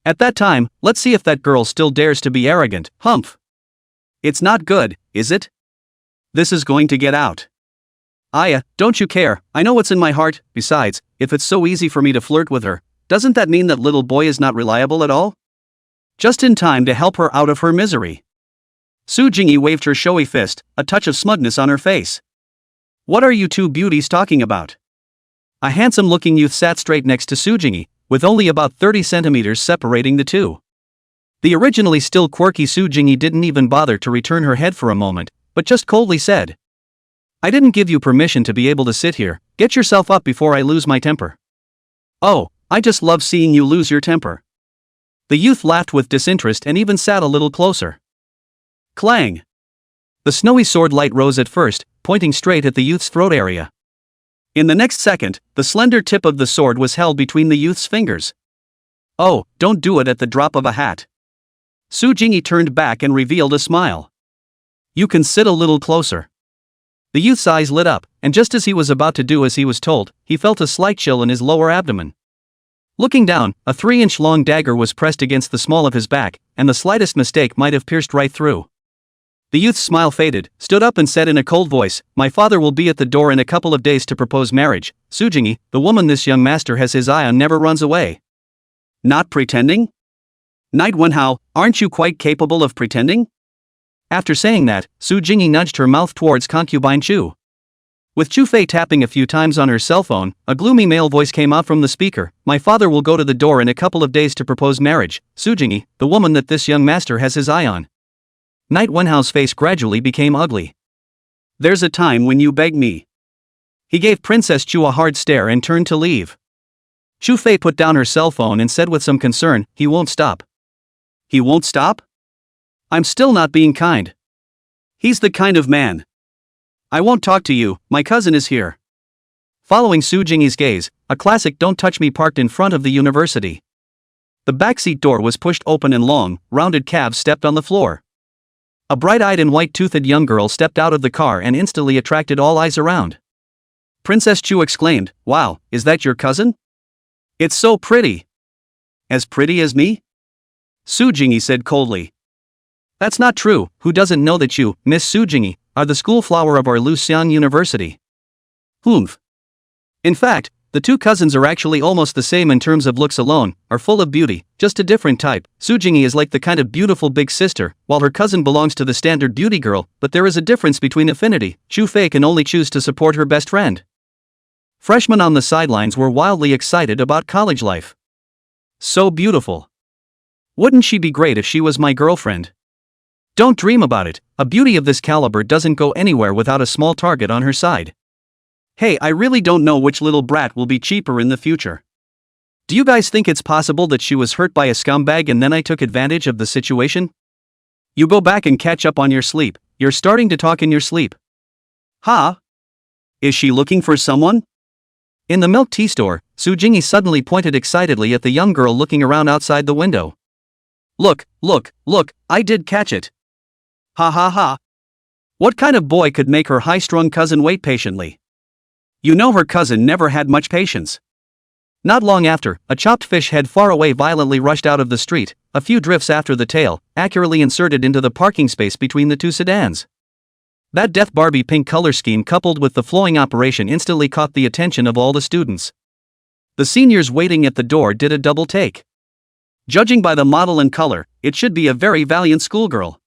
At that time, let's see if that girl still dares to be arrogant. Humph. It's not good, is it? This is going to get out. Aya, don't you care, I know what's in my heart. Besides, if it's so easy for me to flirt with her, doesn't that mean that little boy is not reliable at all? Just in time to help her out of her misery. Su Jingyi waved her showy fist, a touch of smugness on her face. What are you 2 beauties talking about? A handsome-looking youth sat straight next to Su Jingyi, with only about 30 centimeters separating the two. The originally still quirky Su Jingyi didn't even bother to return her head for a moment, but just coldly said, I didn't give you permission to be able to sit here, get yourself up before I lose my temper. Oh, I just love seeing you lose your temper. The youth laughed with disinterest and even sat a little closer. Clang! The snowy sword light rose at first, pointing straight at the youth's throat area. In the next second, the slender tip of the sword was held between the youth's fingers. Oh, don't do it at the drop of a hat. Su Jingyi turned back and revealed a smile. You can sit a little closer. The youth's eyes lit up, and just as he was about to do as he was told, he felt a slight chill in his lower abdomen. Looking down, a 3-inch long dagger was pressed against the small of his back, and the slightest mistake might have pierced right through. The youth's smile faded, stood up and said in a cold voice, My father will be at the door in a couple of days to propose marriage. Su Jingyi, the woman this young master has his eye on never runs away. Not pretending? Knight Wenhao, aren't you quite capable of pretending? After saying that, Su Jingyi nudged her mouth towards concubine Chu. With Chu Fei tapping a few times on her cell phone, a gloomy male voice came out from the speaker. My father will go to the door in a couple of days to propose marriage. Su Jingyi, the woman that this young master has his eye on. Knight Wenhao's face gradually became ugly. There's a time when you beg me. He gave Princess Chu a hard stare and turned to leave. Chu Fei put down her cell phone and said with some concern, he won't stop. He won't stop? I'm still not being kind. He's the kind of man. I won't talk to you, my cousin is here. Following Su Jingyi's gaze, a classic Don't Touch Me parked in front of the university. The backseat door was pushed open and long, rounded calves stepped on the floor. A bright-eyed and white-toothed young girl stepped out of the car and instantly attracted all eyes around. Princess Chu exclaimed, "Wow, is that your cousin? It's so pretty." As pretty as me? Su Jingyi said coldly. That's not true, who doesn't know that you, Miss Su Jingyi, are the school flower of our Luxian University? Humph. In fact, the two cousins are actually almost the same in terms of looks alone, are full of beauty, just a different type. Su Jingyi is like the kind of beautiful big sister, while her cousin belongs to the standard beauty girl, but there is a difference between affinity. Chu Fei can only choose to support her best friend. Freshmen on the sidelines were wildly excited about college life. So beautiful. Wouldn't she be great if she was my girlfriend? Don't dream about it, a beauty of this caliber doesn't go anywhere without a small target on her side. Hey, I really don't know which little brat will be cheaper in the future. Do you guys think it's possible that she was hurt by a scumbag and then I took advantage of the situation? You go back and catch up on your sleep, you're starting to talk in your sleep. Huh? Is she looking for someone? In the milk tea store, Su Jingyi suddenly pointed excitedly at the young girl looking around outside the window. Look, I did catch it. Ha ha ha. What kind of boy could make her high-strung cousin wait patiently? You know her cousin never had much patience. Not long after, a chopped fish head far away violently rushed out of the street, a few drifts after the tail, accurately inserted into the parking space between the two sedans. That Death Barbie pink color scheme coupled with the flowing operation instantly caught the attention of all the students. The seniors waiting at the door did a double take. Judging by the model and color, it should be a very valiant schoolgirl.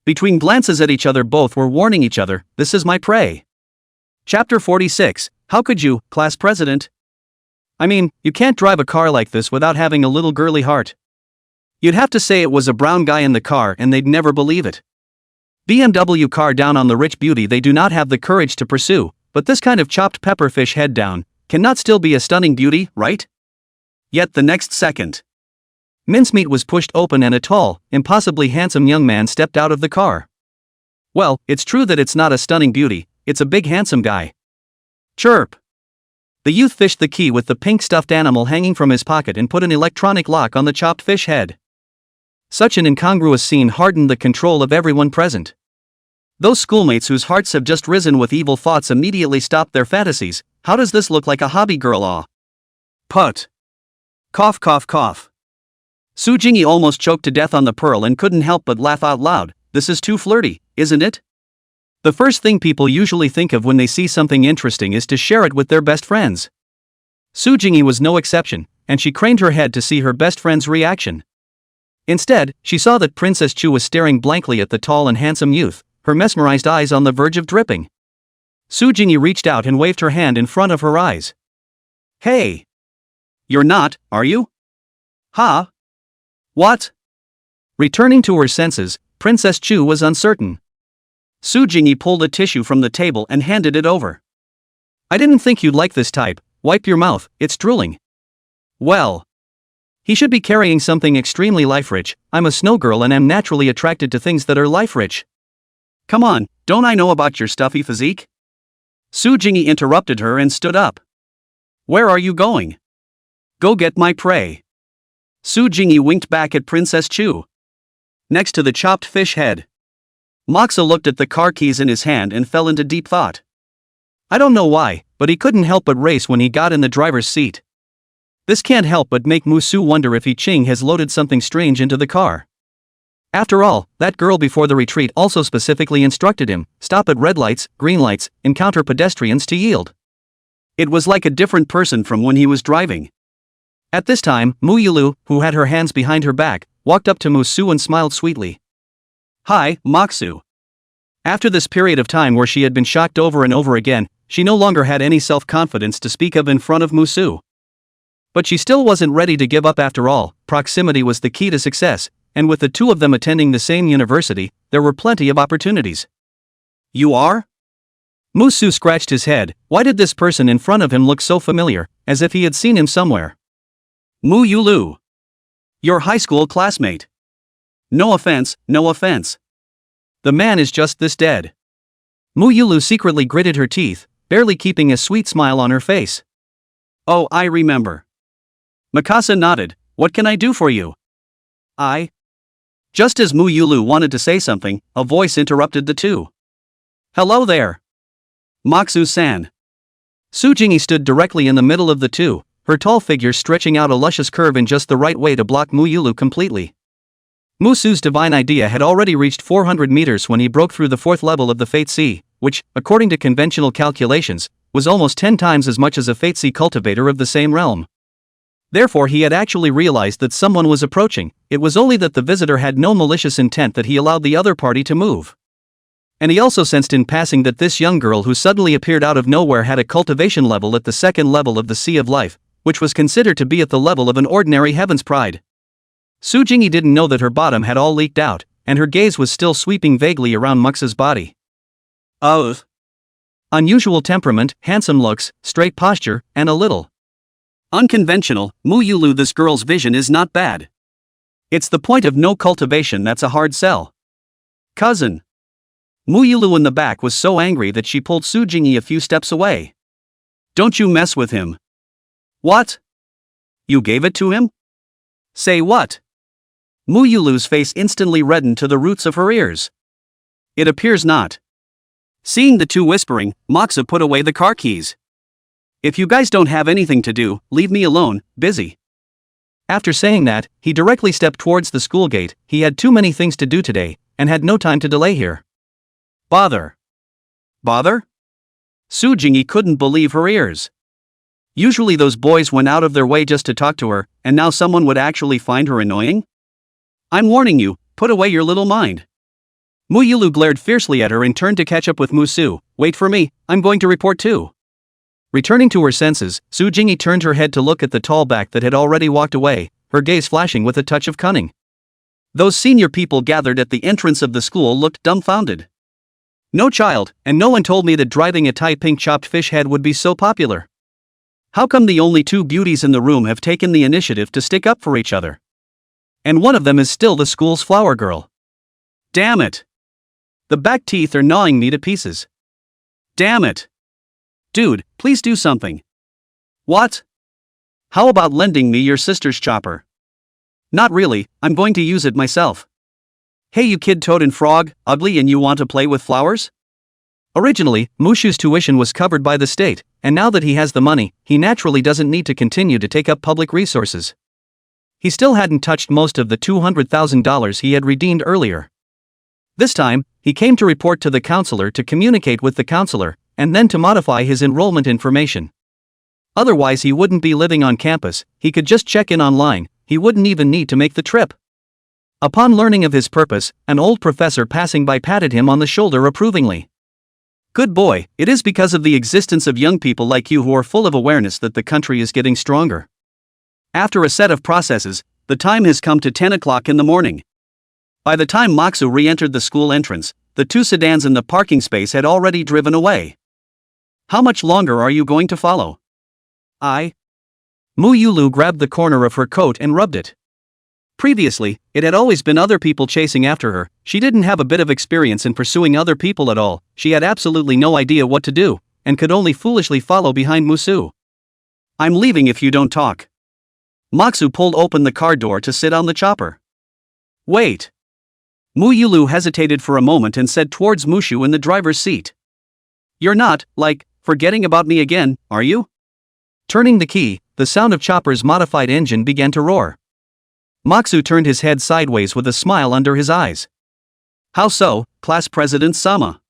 Between glances at each other both were warning each other, this is my prey. Chapter 46, How could you, class president? I mean, you can't drive a car like this without having a little girly heart. You'd have to say it was a brown guy in the car and they'd never believe it. BMW car down on the rich beauty they do not have the courage to pursue, but this kind of chopped pepper fish head down, cannot still be a stunning beauty, right? Yet the next second, mincemeat was pushed open and a tall, impossibly handsome young man stepped out of the car. Well, it's true that it's not a stunning beauty, it's a big handsome guy. Chirp. The youth fished the key with the pink stuffed animal hanging from his pocket and put an electronic lock on the chopped fish head. Such an incongruous scene hardened the control of everyone present. Those schoolmates whose hearts have just risen with evil thoughts immediately stopped their fantasies. How does this look like a hobby girl? Ah. Put. Cough cough cough. Su Jingyi almost choked to death on the pearl and couldn't help but laugh out loud. This is too flirty, isn't it? The first thing people usually think of when they see something interesting is to share it with their best friends. Su Jingyi was no exception, and she craned her head to see her best friend's reaction. Instead, she saw that Princess Chu was staring blankly at the tall and handsome youth, her mesmerized eyes on the verge of dripping. Su Jingyi reached out and waved her hand in front of her eyes. Hey! You're not, are you? Huh? What? Returning to her senses, Princess Chu was uncertain. Su Jingyi pulled a tissue from the table and handed it over. I didn't think you'd like this type, wipe your mouth, it's drooling. Well. He should be carrying something extremely life-rich. I'm a snow girl and am naturally attracted to things that are life-rich. Come on, don't I know about your stuffy physique? Su Jingyi interrupted her and stood up. Where are you going? Go get my prey. Su Jingyi winked back at Princess Chu. Next to the chopped fish head. Moxa looked at the car keys in his hand and fell into deep thought. I don't know why, but he couldn't help but race when he got in the driver's seat. This can't help but make Musu wonder if He Qing has loaded something strange into the car. After all, that girl before the retreat also specifically instructed him, stop at red lights, green lights, encounter pedestrians to yield. It was like a different person from when he was driving. At this time, Mu Yulu, who had her hands behind her back, walked up to Musu and smiled sweetly. Hi, Moxu. After this period of time where she had been shocked over and over again, she no longer had any self-confidence to speak of in front of Musu. But she still wasn't ready to give up after all. Proximity was the key to success, and with the two of them attending the same university, there were plenty of opportunities. You are? Musu scratched his head. Why did this person in front of him look so familiar, as if he had seen him somewhere? Mu Yulu. Your high school classmate. No offense, no offense. The man is just this dead. Mu Yulu secretly gritted her teeth, barely keeping a sweet smile on her face. Oh, I remember. Mikasa nodded. What can I do for you? Just as Mu Yulu wanted to say something, a voice interrupted the two. Hello there. Maksu-san. Su Jingyi stood directly in the middle of the two, her tall figure stretching out a luscious curve in just the right way to block Mu Yulu completely. Musu's divine idea had already reached 400 meters when he broke through the fourth level of the Fate Sea, which, according to conventional calculations, was almost 10 times as much as a Fate Sea cultivator of the same realm. Therefore he had actually realized that someone was approaching. It was only that the visitor had no malicious intent that he allowed the other party to move. And he also sensed in passing that this young girl who suddenly appeared out of nowhere had a cultivation level at the second level of the Sea of Life, which was considered to be at the level of an ordinary Heaven's Pride. Su Jingyi didn't know that her bottom had all leaked out, and her gaze was still sweeping vaguely around Muxa's body. Unusual temperament, handsome looks, straight posture, and a little unconventional. Mu Yulu, this girl's vision is not bad. It's the point of no cultivation that's a hard sell. Cousin. Mu Yulu in the back was so angry that she pulled Su Jingyi a few steps away. Don't you mess with him. What? You gave it to him? Say what? Mu Yulu's face instantly reddened to the roots of her ears. It appears not. Seeing the two whispering, Moxa put away the car keys. If you guys don't have anything to do, leave me alone, busy. After saying that, he directly stepped towards the school gate. He had too many things to do today, and had no time to delay here. Bother? Su Jingyi couldn't believe her ears. Usually those boys went out of their way just to talk to her, and now someone would actually find her annoying? I'm warning you, put away your little mind. Mu Yulu glared fiercely at her and turned to catch up with Musu. Wait for me, I'm going to report too. Returning to her senses, Su Jingyi turned her head to look at the tall back that had already walked away, her gaze flashing with a touch of cunning. Those senior people gathered at the entrance of the school looked dumbfounded. No child, and no one told me that driving a Thai pink chopped fish head would be so popular. How come the only two beauties in the room have taken the initiative to stick up for each other? And one of them is still the school's flower girl. Damn it. The back teeth are gnawing me to pieces. Damn it. Dude, please do something. What? How about lending me your sister's chopper? Not really, I'm going to use it myself. Hey you kid toad and frog, ugly and you want to play with flowers? Originally, Mushu's tuition was covered by the state, and now that he has the money, he naturally doesn't need to continue to take up public resources. He still hadn't touched most of the $200,000 he had redeemed earlier. This time, he came to report to the counselor to communicate with the counselor, and then to modify his enrollment information. Otherwise he wouldn't be living on campus, he could just check in online, he wouldn't even need to make the trip. Upon learning of his purpose, an old professor passing by patted him on the shoulder approvingly. Good boy, it is because of the existence of young people like you who are full of awareness that the country is getting stronger. After a set of processes, the time has come to 10 o'clock in the morning. By the time Moxu re-entered the school entrance, the two sedans in the parking space had already driven away. How much longer are you going to follow? Mu Yulu grabbed the corner of her coat and rubbed it. Previously, it had always been other people chasing after her. She didn't have a bit of experience in pursuing other people at all, she had absolutely no idea what to do, and could only foolishly follow behind Musu. I'm leaving if you don't talk. Moxu pulled open the car door to sit on the chopper. Wait. Mu Yulu hesitated for a moment and said towards Mushu in the driver's seat. You're not, forgetting about me again, are you? Turning the key, the sound of Chopper's modified engine began to roar. Moxu turned his head sideways with a smile under his eyes. How so, Class President Sama?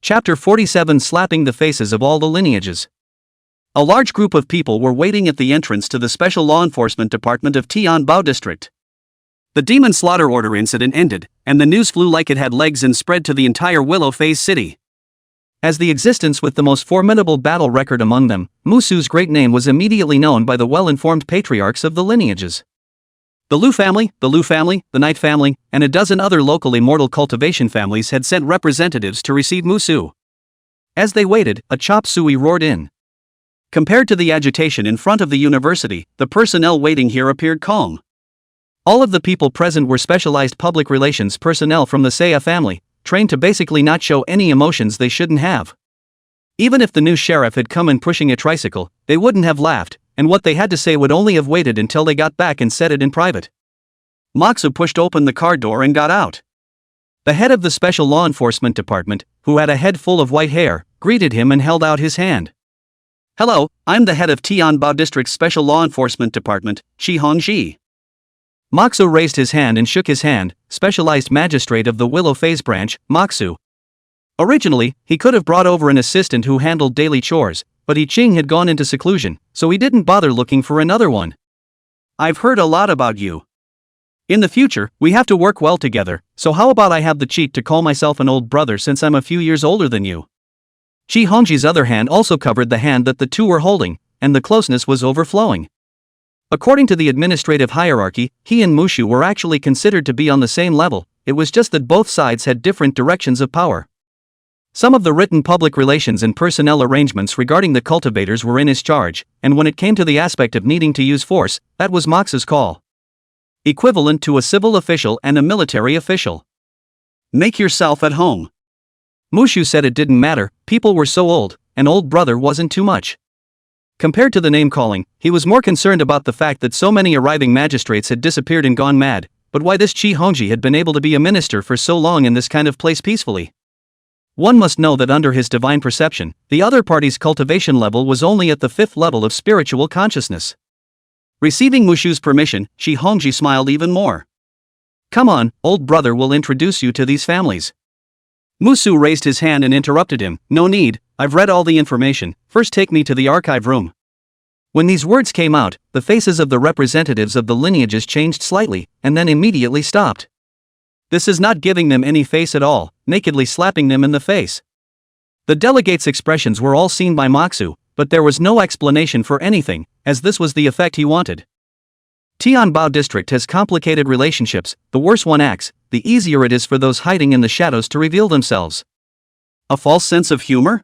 Chapter 47, slapping the faces of all the lineages. A large group of people were waiting at the entrance to the Special Law Enforcement Department of Tianbao District. The demon slaughter order incident ended, and the news flew like it had legs and spread to the entire Willow Phase city. As the existence with the most formidable battle record among them, Musu's great name was immediately known by the well-informed patriarchs of the lineages. The Liu family, the Knight family, and a dozen other local immortal cultivation families had sent representatives to receive Musu. As they waited, a chop suey roared in. Compared to the agitation in front of the university, the personnel waiting here appeared calm. All of the people present were specialized public relations personnel from the Seiya family, trained to basically not show any emotions they shouldn't have. Even if the new sheriff had come in pushing a tricycle, they wouldn't have laughed, and what they had to say would only have waited until they got back and said it in private. Moxu pushed open the car door and got out. The head of the Special Law Enforcement Department, who had a head full of white hair, greeted him and held out his hand. "Hello, I'm the head of Tianbao District's Special Law Enforcement Department, Shi Hongji." Moxu raised his hand and shook his hand, specialized magistrate of the Willow Phase branch, Moxu. Originally, he could have brought over an assistant who handled daily chores, but He Qing had gone into seclusion, so he didn't bother looking for another one. "I've heard a lot about you. In the future, we have to work well together, so how about I have the cheek to call myself an old brother since I'm a few years older than you?" Shi Hongji's other hand also covered the hand that the two were holding, and the closeness was overflowing. According to the administrative hierarchy, he and Mushu were actually considered to be on the same level, it was just that both sides had different directions of power. Some of the written public relations and personnel arrangements regarding the cultivators were in his charge, and when it came to the aspect of needing to use force, that was Mox's call. Equivalent to a civil official and a military official. "Make yourself at home." Mushu said it didn't matter, people were so old, an old brother wasn't too much. Compared to the name-calling, he was more concerned about the fact that so many arriving magistrates had disappeared and gone mad, but why this Shi Hongji had been able to be a minister for so long in this kind of place peacefully. One must know that under his divine perception, the other party's cultivation level was only at the 5th level of spiritual consciousness. Receiving Mushu's permission, Shi Hongji smiled even more. "Come on, old brother will introduce you to these families." Musu raised his hand and interrupted him, "No need, I've read all the information, first take me to the archive room." When these words came out, the faces of the representatives of the lineages changed slightly, and then immediately stopped. This is not giving them any face at all, nakedly slapping them in the face. The delegates' expressions were all seen by Moxu, but there was no explanation for anything, as this was the effect he wanted. Tianbao District has complicated relationships, the worse one acts, the easier it is for those hiding in the shadows to reveal themselves. A false sense of humor?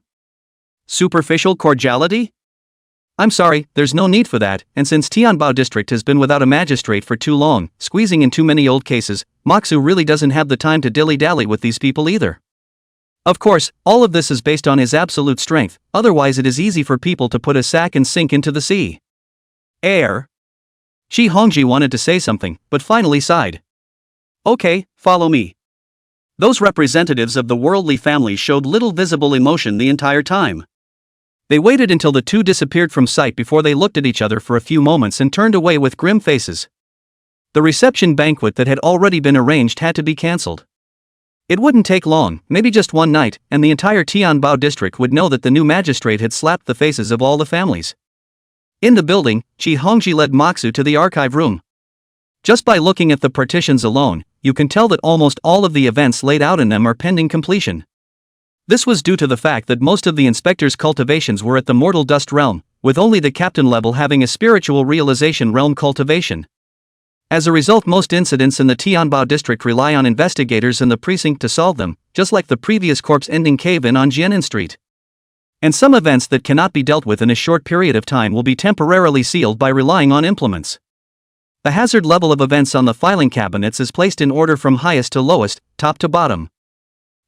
Superficial cordiality? I'm sorry, there's no need for that, and since Tianbao District has been without a magistrate for too long, squeezing in too many old cases, Moxu really doesn't have the time to dilly-dally with these people either. Of course, all of this is based on his absolute strength, otherwise it is easy for people to put a sack and sink into the sea. Air. Shi Hongji wanted to say something, but finally sighed. "Okay, follow me." Those representatives of the worldly family showed little visible emotion the entire time. They waited until the two disappeared from sight before they looked at each other for a few moments and turned away with grim faces. The reception banquet that had already been arranged had to be cancelled. It wouldn't take long, maybe just one night, and the entire Tianbao district would know that the new magistrate had slapped the faces of all the families. In the building, Shi Hongji led Moxu to the archive room. Just by looking at the partitions alone, you can tell that almost all of the events laid out in them are pending completion. This was due to the fact that most of the inspector's cultivations were at the mortal dust realm, with only the captain level having a spiritual realization realm cultivation. As a result, most incidents in the Tianbao district rely on investigators in the precinct to solve them, just like the previous corpse-ending cave-in on Jianan Street. And some events that cannot be dealt with in a short period of time will be temporarily sealed by relying on implements. The hazard level of events on the filing cabinets is placed in order from highest to lowest, top to bottom.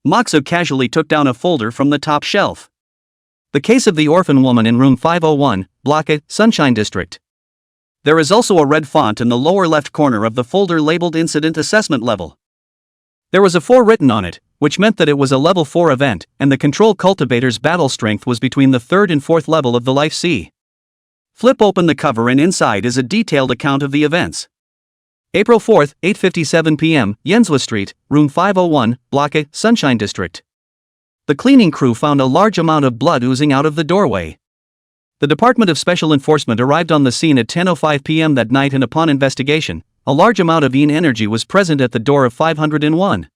Moxu casually took down a folder from the top shelf. The case of the orphan woman in room 501, Block A, Sunshine District. There is also a red font in the lower left corner of the folder labeled Incident Assessment Level. There was a 4 written on it, which meant that it was a level 4 event, and the control cultivator's battle strength was between the 3rd and 4th level of the Life C. Flip open the cover and inside is a detailed account of the events. April 4, 8:57 p.m., Yenzhua Street, room 501, Block A, Sunshine District. The cleaning crew found a large amount of blood oozing out of the doorway. The Department of Special Enforcement arrived on the scene at 10:05 p.m. that night, and upon investigation, a large amount of yin energy was present at the door of 501.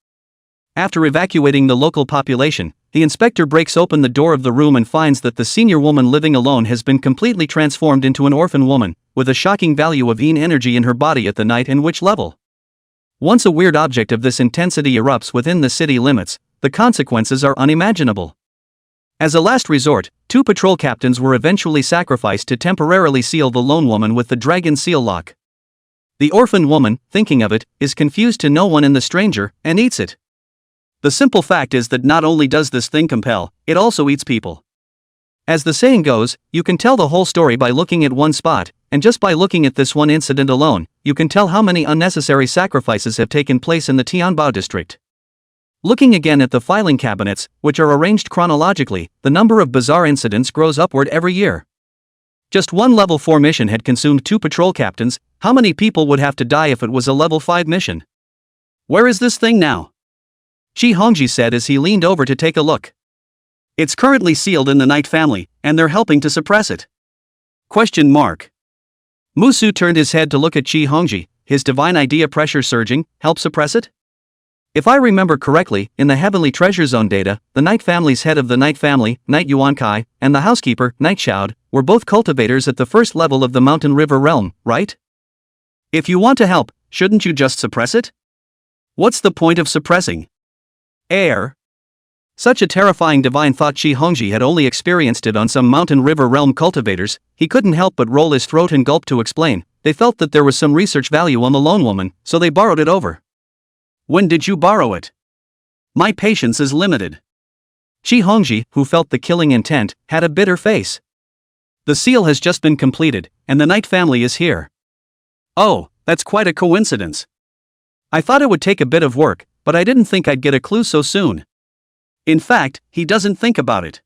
After evacuating the local population, the inspector breaks open the door of the room and finds that the senior woman living alone has been completely transformed into an orphan woman, with a shocking value of Yin energy in her body at the night and witch level. Once a weird object of this intensity erupts within the city limits, the consequences are unimaginable. As a last resort, 2 patrol captains were eventually sacrificed to temporarily seal the lone woman with the dragon seal lock. The orphan woman, thinking of it, is confused to no one in the stranger, and eats it. The simple fact is that not only does this thing compel, it also eats people. As the saying goes, you can tell the whole story by looking at one spot, and just by looking at this one incident alone, you can tell how many unnecessary sacrifices have taken place in the Tianbao district. Looking again at the filing cabinets, which are arranged chronologically, the number of bizarre incidents grows upward every year. Just one level 4 mission had consumed 2 patrol captains. How many people would have to die if it was a level 5 mission? Where is this thing now? Shi Hongji said as he leaned over to take a look. It's currently sealed in the Knight family, and they're helping to suppress it. Question mark. Musu turned his head to look at Shi Hongji, his divine idea pressure surging, help suppress it? If I remember correctly, in the Heavenly Treasure Zone data, the Knight family's head of the Knight family, Knight Yuan Kai, and the housekeeper, Knight Shoud, were both cultivators at the first level of the Mountain River realm, right? If you want to help, shouldn't you just suppress it? What's the point of suppressing? Air. Such a terrifying divine thought. Shi Hongji had only experienced it on some Mountain River realm cultivators. He couldn't help but roll his throat and gulp to explain. They felt that there was some research value on the lone woman, so they borrowed it over. When did you borrow it? My patience is limited. Shi Hongji, who felt the killing intent, had a bitter face. The seal has just been completed, and the Knight family is here. Oh, that's quite a coincidence. I thought it would take a bit of work, but I didn't think I'd get a clue so soon. In fact, he doesn't think about it.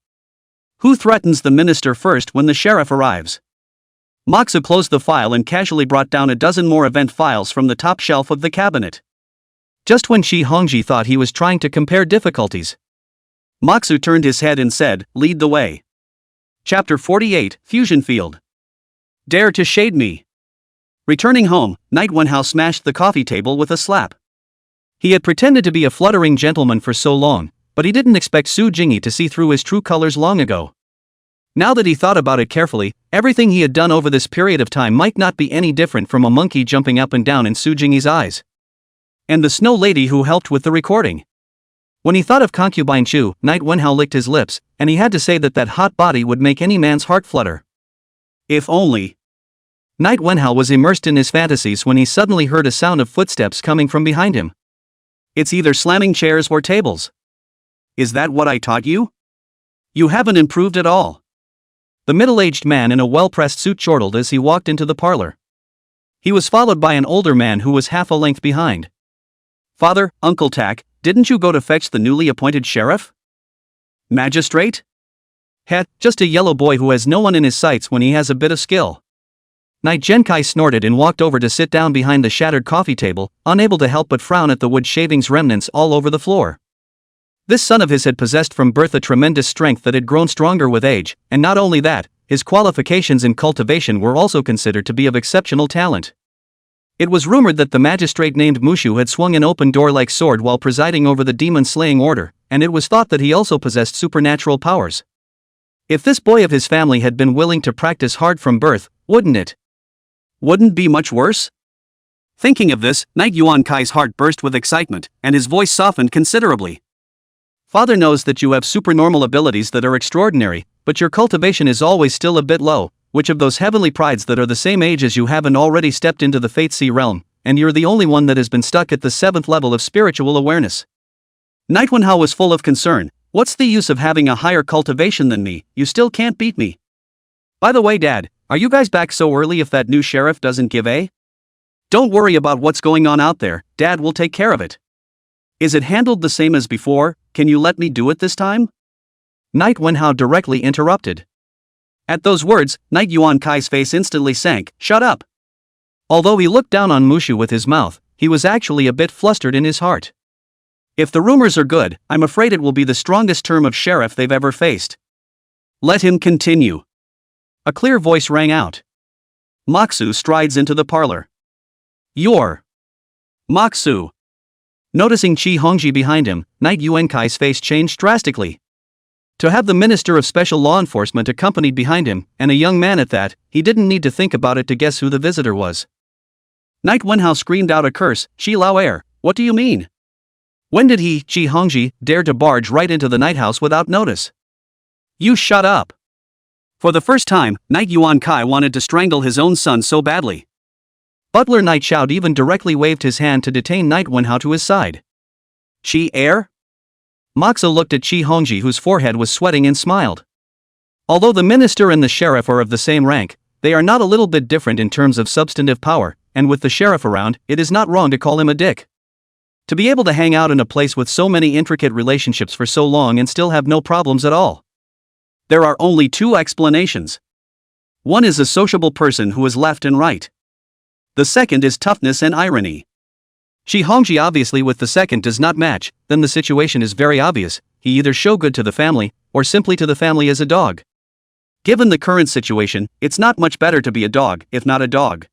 Who threatens the minister first when the sheriff arrives? Moxu closed the file and casually brought down a dozen more event files from the top shelf of the cabinet. Just when Shi Hongji thought he was trying to compare difficulties, Moxu turned his head and said, "Lead the way." Chapter 48, Fusion Field. Dare to shade me. Returning home, Knight Wenhao smashed the coffee table with a slap. He had pretended to be a fluttering gentleman for so long, but he didn't expect Su Jingyi to see through his true colors long ago. Now that he thought about it carefully, everything he had done over this period of time might not be any different from a monkey jumping up and down in Su Jingyi's eyes. And the snow lady who helped with the recording. When he thought of concubine Chu, Knight Wenhao licked his lips, and he had to say that that hot body would make any man's heart flutter. If only. Knight Wenhao was immersed in his fantasies when he suddenly heard a sound of footsteps coming from behind him. It's either slamming chairs or tables. Is that what I taught you? You haven't improved at all. The middle-aged man in a well-pressed suit chortled as he walked into the parlor. He was followed by an older man who was half a length behind. Father, Uncle Tak, didn't you go to fetch the newly appointed sheriff? Magistrate? Just a yellow boy who has no one in his sights when he has a bit of skill. Knight Genkai snorted and walked over to sit down behind the shattered coffee table, unable to help but frown at the wood shavings remnants all over the floor. This son of his had possessed from birth a tremendous strength that had grown stronger with age, and not only that, his qualifications in cultivation were also considered to be of exceptional talent. It was rumored that the magistrate named Mushu had swung an open door-like sword while presiding over the demon-slaying order, and it was thought that he also possessed supernatural powers. If this boy of his family had been willing to practice hard from birth, wouldn't it be much worse? Thinking of this, Knight Yuan Kai's heart burst with excitement, and his voice softened considerably. Father knows that you have supernormal abilities that are extraordinary, but your cultivation is always still a bit low. Which of those heavenly prides that are the same age as you haven't already stepped into the Fate Sea realm, and you're the only one that has been stuck at the 7th level of spiritual awareness? Knight Wenhao was full of concern. What's the use of having a higher cultivation than me? You still can't beat me. By the way, Dad, are you guys back so early if that new sheriff doesn't give a? Don't worry about what's going on out there, Dad will take care of it. Is it handled the same as before? Can you let me do it this time? Knight Wenhao directly interrupted. At those words, Knight Yuan Kai's face instantly sank. Shut up. Although he looked down on Mushu with his mouth, he was actually a bit flustered in his heart. If the rumors are good, I'm afraid it will be the strongest term of sheriff they've ever faced. Let him continue. A clear voice rang out. Moxu strides into the parlor. You're Moxu. Noticing Qi Hongji behind him, Knight Yuankai's face changed drastically. To have the Minister of Special Law Enforcement accompanied behind him, and a young man at that, he didn't need to think about it to guess who the visitor was. Knight Wenhao screamed out a curse. "Qi Lao, what do you mean? When did he, Qi Hongji, dare to barge right into the night house without notice?" "You shut up." For the first time, Knight Yuankai wanted to strangle his own son so badly. Butler Knight Xiao even directly waved his hand to detain Knight Wenhao to his side. "Qi heir?" Moxo looked at Qi Hongji, whose forehead was sweating, and smiled. Although the minister and the sheriff are of the same rank, they are not a little bit different in terms of substantive power, and with the sheriff around, it is not wrong to call him a dick. To be able to hang out in a place with so many intricate relationships for so long and still have no problems at all. There are only two explanations. One is a sociable person who is left and right. The second is toughness and irony. Qi Hongji obviously with the second does not match, then the situation is very obvious: he either show good to the family, or simply to the family as a dog. Given the current situation, it's not much better to be a dog, if not a dog.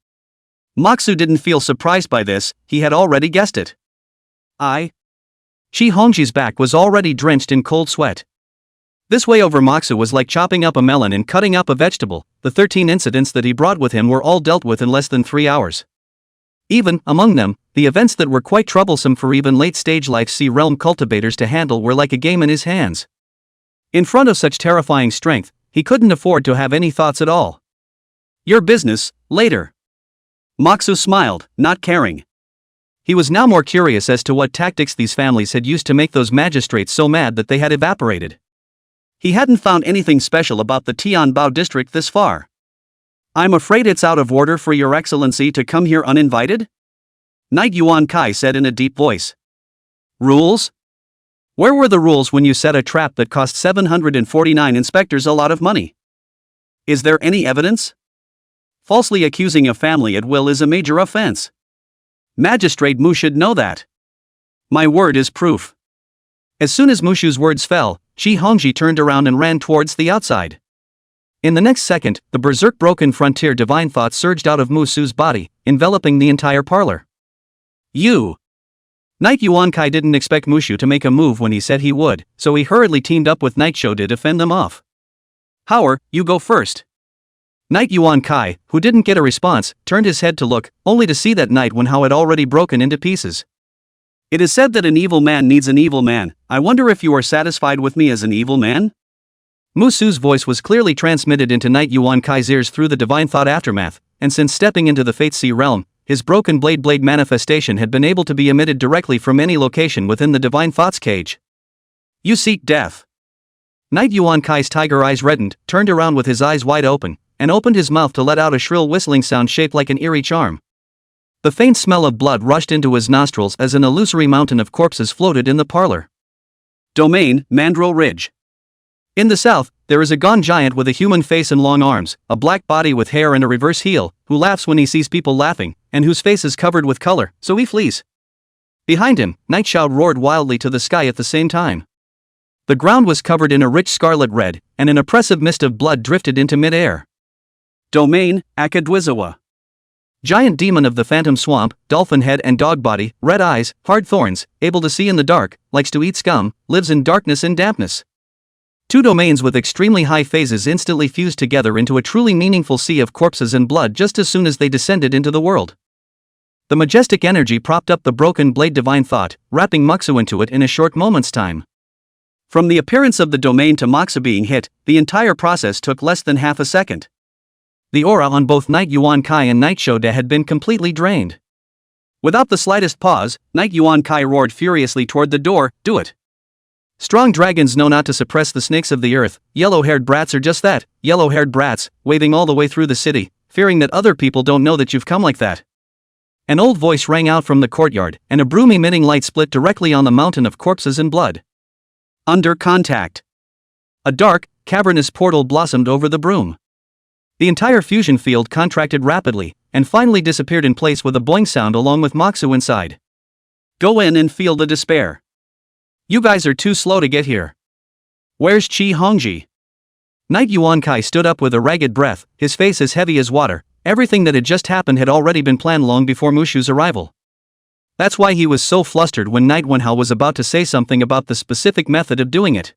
Moxu didn't feel surprised by this, he had already guessed it. Qi Hongji's back was already drenched in cold sweat. This way over Moxu was like chopping up a melon and cutting up a vegetable. The 13 incidents that he brought with him were all dealt with in less than 3 hours. Even, among them, the events that were quite troublesome for even late-stage Life C realm cultivators to handle were like a game in his hands. In front of such terrifying strength, he couldn't afford to have any thoughts at all. "Your business, later." Moxu smiled, not caring. He was now more curious as to what tactics these families had used to make those magistrates so mad that they had evaporated. He hadn't found anything special about the Tianbao district this far. "I'm afraid it's out of order for your excellency to come here uninvited?" Knight Yuankai said in a deep voice. "Rules? Where were the rules when you set a trap that cost 749 inspectors a lot of money? Is there any evidence? Falsely accusing a family at will is a major offense. Magistrate Mu should know that. My word is proof." As soon as Mushu's words fell, Qi Hongji turned around and ran towards the outside. In the next second, the berserk broken frontier divine thought surged out of Musu's body, enveloping the entire parlor. "You!" Knight Yuankai didn't expect Mushu to make a move when he said he would, so he hurriedly teamed up with Knight Shou to defend them off. "Howard, you go first." Knight Yuankai, who didn't get a response, turned his head to look, only to see that Knight Wenhao had already broken into pieces. "It is said that an evil man needs an evil man. I wonder if you are satisfied with me as an evil man?" Musu's voice was clearly transmitted into Knight Yuankai's ears through the divine thought aftermath, and since stepping into the Fate Sea realm, his broken blade manifestation had been able to be emitted directly from any location within the divine thought's cage. "You seek death." Knight Yuankai's tiger eyes reddened, turned around with his eyes wide open, and opened his mouth to let out a shrill whistling sound shaped like an eerie charm. The faint smell of blood rushed into his nostrils as an illusory mountain of corpses floated in the parlor. Domain, Mandro Ridge. In the south, there is a gaunt giant with a human face and long arms, a black body with hair and a reverse heel, who laughs when he sees people laughing, and whose face is covered with color, so he flees. Behind him, Night Shao roared wildly to the sky at the same time. The ground was covered in a rich scarlet red, and an oppressive mist of blood drifted into mid-air. Domain, Akadwizawa. Giant demon of the phantom swamp, dolphin head and dog body, red eyes, hard thorns, able to see in the dark, likes to eat scum, lives in darkness and dampness. Two domains with extremely high phases instantly fused together into a truly meaningful sea of corpses and blood just as soon as they descended into the world. The majestic energy propped up the broken blade divine thought, wrapping Muxu into it in a short moment's time. From the appearance of the domain to Moxa being hit, the entire process took less than half a second. The aura on both Knight Yuankai and Knight Shoda had been completely drained. Without the slightest pause, Knight Yuankai roared furiously toward the door, "Do it!" Strong dragons know not to suppress the snakes of the earth. Yellow-haired brats are just that, yellow-haired brats, waving all the way through the city, fearing that other people don't know that you've come like that. An old voice rang out from the courtyard, and a broom-emitting light split directly on the mountain of corpses and blood. Under contact. A dark, cavernous portal blossomed over the broom. The entire fusion field contracted rapidly, and finally disappeared in place with a boing sound along with Moxu inside. Go in and feel the despair. You guys are too slow to get here. Where's Qi Hongji? Knight Yuankai stood up with a ragged breath, his face as heavy as water. Everything that had just happened had already been planned long before Mushu's arrival. That's why he was so flustered when Night Wenhao was about to say something about the specific method of doing it.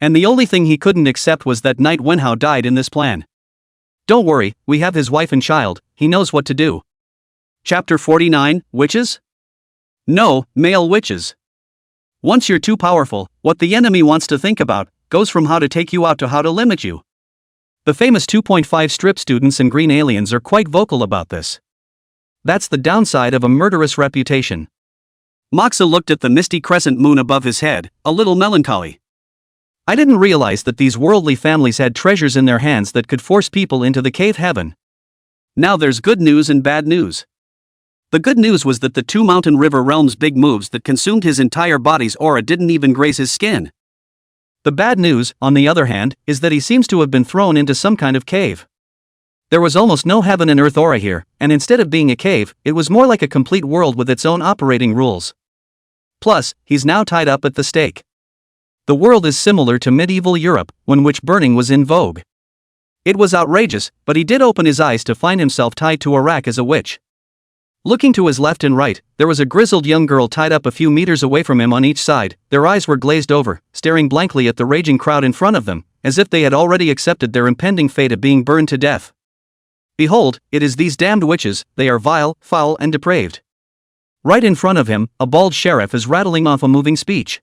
And the only thing he couldn't accept was that Night Wenhao died in this plan. Don't worry, we have his wife and child, he knows what to do. Chapter 49, Witches? No, male witches. Once you're too powerful, what the enemy wants to think about goes from how to take you out to how to limit you. The famous 2.5 strip students and green aliens are quite vocal about this. That's the downside of a murderous reputation. Moxa looked at the misty crescent moon above his head, a little melancholy. I didn't realize that these worldly families had treasures in their hands that could force people into the cave heaven. Now there's good news and bad news. The good news was that the two mountain river realms' big moves that consumed his entire body's aura didn't even graze his skin. The bad news, on the other hand, is that he seems to have been thrown into some kind of cave. There was almost no heaven and earth aura here, and instead of being a cave, it was more like a complete world with its own operating rules. Plus, he's now tied up at the stake. The world is similar to medieval Europe, when witch burning was in vogue. It was outrageous, but he did open his eyes to find himself tied to a rack as a witch. Looking to his left and right, there was a grizzled young girl tied up a few meters away from him on each side. Their eyes were glazed over, staring blankly at the raging crowd in front of them, as if they had already accepted their impending fate of being burned to death. Behold, it is these damned witches, they are vile, foul and depraved. Right in front of him, a bald sheriff is rattling off a moving speech.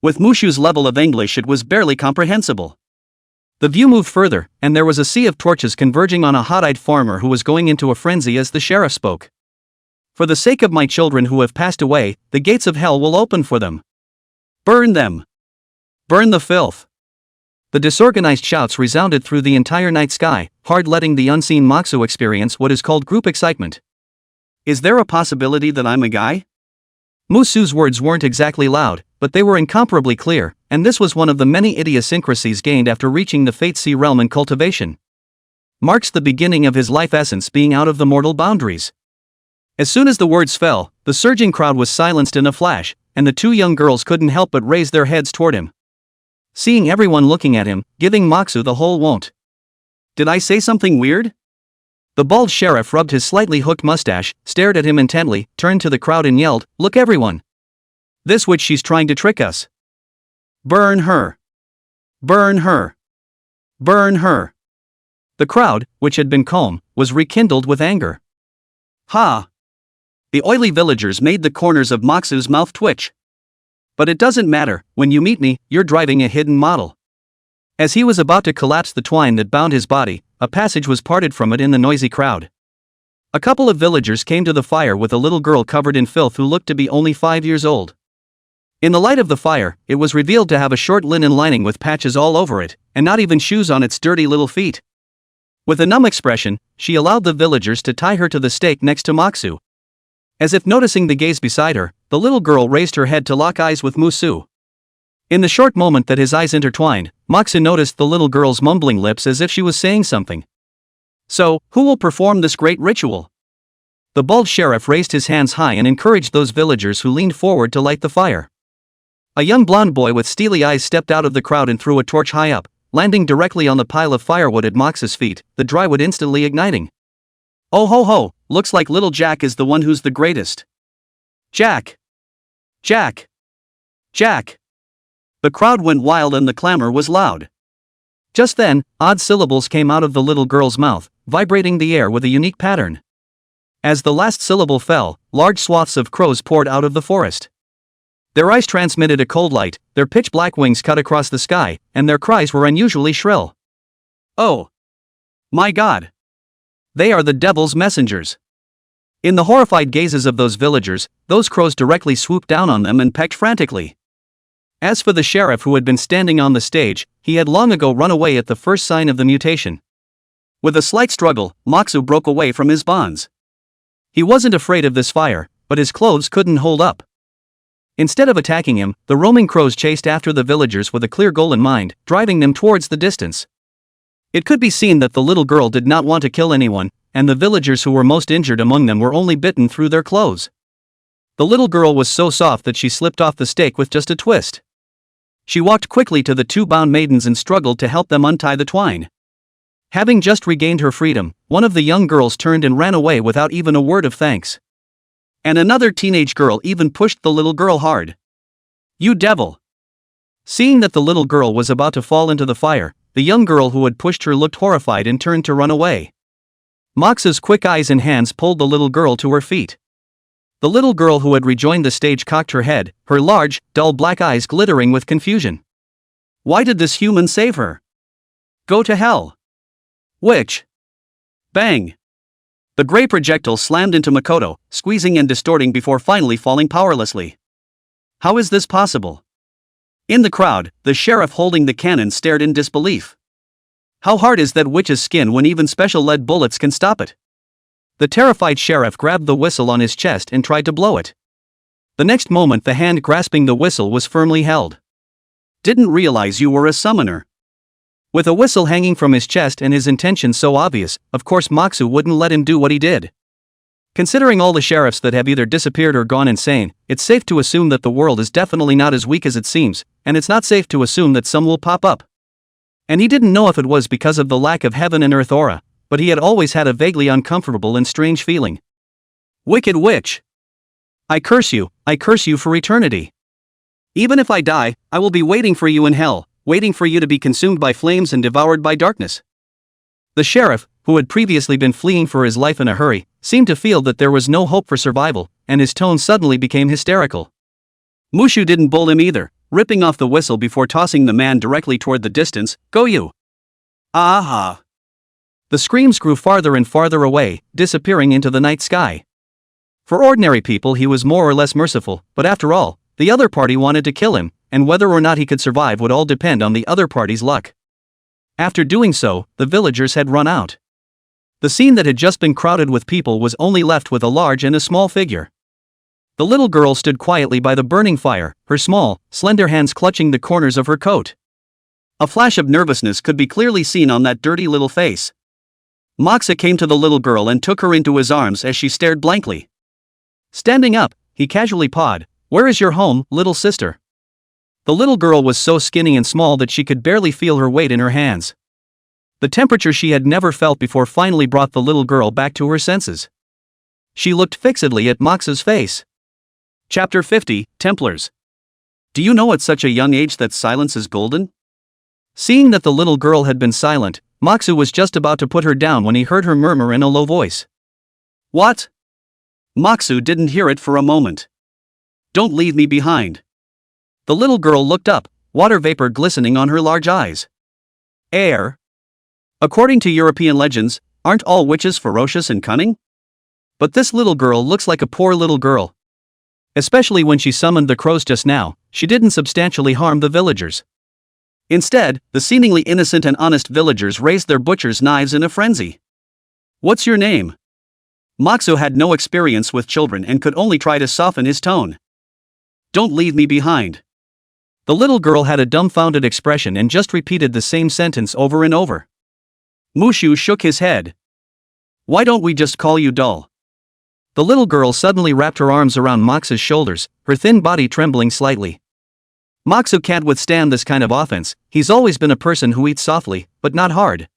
With Mushu's level of English it was barely comprehensible. The view moved further, and there was a sea of torches converging on a hot-eyed farmer who was going into a frenzy as the sheriff spoke. For the sake of my children who have passed away, the gates of hell will open for them. Burn them! Burn the filth! The disorganized shouts resounded through the entire night sky, hard letting the unseen Moxu experience what is called group excitement. Is there a possibility that I'm a guy? Musu's words weren't exactly loud, but they were incomparably clear, and this was one of the many idiosyncrasies gained after reaching the Fate Sea realm in Cultivation. Marks the beginning of his life essence being out of the mortal boundaries. As soon as the words fell, the surging crowd was silenced in a flash, and the two young girls couldn't help but raise their heads toward him. Seeing everyone looking at him, giving Moxu the whole won't. Did I say something weird? The bald sheriff rubbed his slightly hooked mustache, stared at him intently, turned to the crowd and yelled, "Look everyone! This witch, she's trying to trick us. Burn her! Burn her! Burn her!" The crowd, which had been calm, was rekindled with anger. Ha! The oily villagers made the corners of Moxu's mouth twitch. But it doesn't matter, when you meet me, you're driving a hidden model. As he was about to collapse the twine that bound his body, a passage was parted from it in the noisy crowd. A couple of villagers came to the fire with a little girl covered in filth who looked to be only 5 years old. In the light of the fire, it was revealed to have a short linen lining with patches all over it, and not even shoes on its dirty little feet. With a numb expression, she allowed the villagers to tie her to the stake next to Moxu. As if noticing the gaze beside her, the little girl raised her head to lock eyes with Musu. In the short moment that his eyes intertwined, Moxu noticed the little girl's mumbling lips as if she was saying something. So, who will perform this great ritual? The bald sheriff raised his hands high and encouraged those villagers who leaned forward to light the fire. A young blonde boy with steely eyes stepped out of the crowd and threw a torch high up, landing directly on the pile of firewood at Mox's feet, the drywood instantly igniting. Oh ho ho, looks like little Jack is the one who's the greatest. Jack! Jack! Jack! The crowd went wild and the clamor was loud. Just then, odd syllables came out of the little girl's mouth, vibrating the air with a unique pattern. As the last syllable fell, large swaths of crows poured out of the forest. Their eyes transmitted a cold light, their pitch-black wings cut across the sky, and their cries were unusually shrill. Oh! My God! They are the devil's messengers! In the horrified gazes of those villagers, those crows directly swooped down on them and pecked frantically. As for the sheriff who had been standing on the stage, he had long ago run away at the first sign of the mutation. With a slight struggle, Moxu broke away from his bonds. He wasn't afraid of this fire, but his clothes couldn't hold up. Instead of attacking him, the roaming crows chased after the villagers with a clear goal in mind, driving them towards the distance. It could be seen that the little girl did not want to kill anyone, and the villagers who were most injured among them were only bitten through their clothes. The little girl was so soft that she slipped off the stake with just a twist. She walked quickly to the two bound maidens and struggled to help them untie the twine. Having just regained her freedom, one of the young girls turned and ran away without even a word of thanks. And another teenage girl even pushed the little girl hard. "You devil!" Seeing that the little girl was about to fall into the fire, the young girl who had pushed her looked horrified and turned to run away. Mox's quick eyes and hands pulled the little girl to her feet. The little girl who had rejoined the stage cocked her head, her large, dull black eyes glittering with confusion. Why did this human save her? Go to hell. Which? Bang! The gray projectile slammed into Makoto, squeezing and distorting before finally falling powerlessly. How is this possible? In the crowd, the sheriff holding the cannon stared in disbelief. How hard is that witch's skin when even special lead bullets can stop it? The terrified sheriff grabbed the whistle on his chest and tried to blow it. The next moment the hand grasping the whistle was firmly held. Didn't realize you were a summoner. With a whistle hanging from his chest and his intentions so obvious, of course Moxu wouldn't let him do what he did. Considering all the sheriffs that have either disappeared or gone insane, it's safe to assume that the world is definitely not as weak as it seems, and it's not safe to assume that some will pop up. And he didn't know if it was because of the lack of heaven and earth aura, but he had always had a vaguely uncomfortable and strange feeling. Wicked witch! I curse you for eternity. Even if I die, I will be waiting for you in hell, waiting for you to be consumed by flames and devoured by darkness. The sheriff, who had previously been fleeing for his life in a hurry, seemed to feel that there was no hope for survival, and his tone suddenly became hysterical. Mushu didn't bull him either, ripping off the whistle before tossing the man directly toward the distance. Go you! Aha! The screams grew farther and farther away, disappearing into the night sky. For ordinary people he was more or less merciful, but after all, the other party wanted to kill him, and whether or not he could survive would all depend on the other party's luck. After doing so, the villagers had run out. The scene that had just been crowded with people was only left with a large and a small figure. The little girl stood quietly by the burning fire, her small, slender hands clutching the corners of her coat. A flash of nervousness could be clearly seen on that dirty little face. Moxa came to the little girl and took her into his arms as she stared blankly. Standing up, he casually pawed, "Where is your home, little sister?" The little girl was so skinny and small that she could barely feel her weight in her hands. The temperature she had never felt before finally brought the little girl back to her senses. She looked fixedly at Moxa's face. Chapter 50, Templars. Do you know at such a young age that silence is golden? Seeing that the little girl had been silent, Moxu was just about to put her down when he heard her murmur in a low voice. What? Moxu didn't hear it for a moment. Don't leave me behind. The little girl looked up, water vapor glistening on her large eyes. Air. According to European legends, aren't all witches ferocious and cunning? But this little girl looks like a poor little girl. Especially when she summoned the crows just now, she didn't substantially harm the villagers. Instead, the seemingly innocent and honest villagers raised their butcher's knives in a frenzy. What's your name? Moxu had no experience with children and could only try to soften his tone. Don't leave me behind. The little girl had a dumbfounded expression and just repeated the same sentence over and over. Mushu shook his head. Why don't we just call you dull? The little girl suddenly wrapped her arms around Mox's shoulders, her thin body trembling slightly. Moxu can't withstand this kind of offense. He's always been a person who eats softly, but not hard.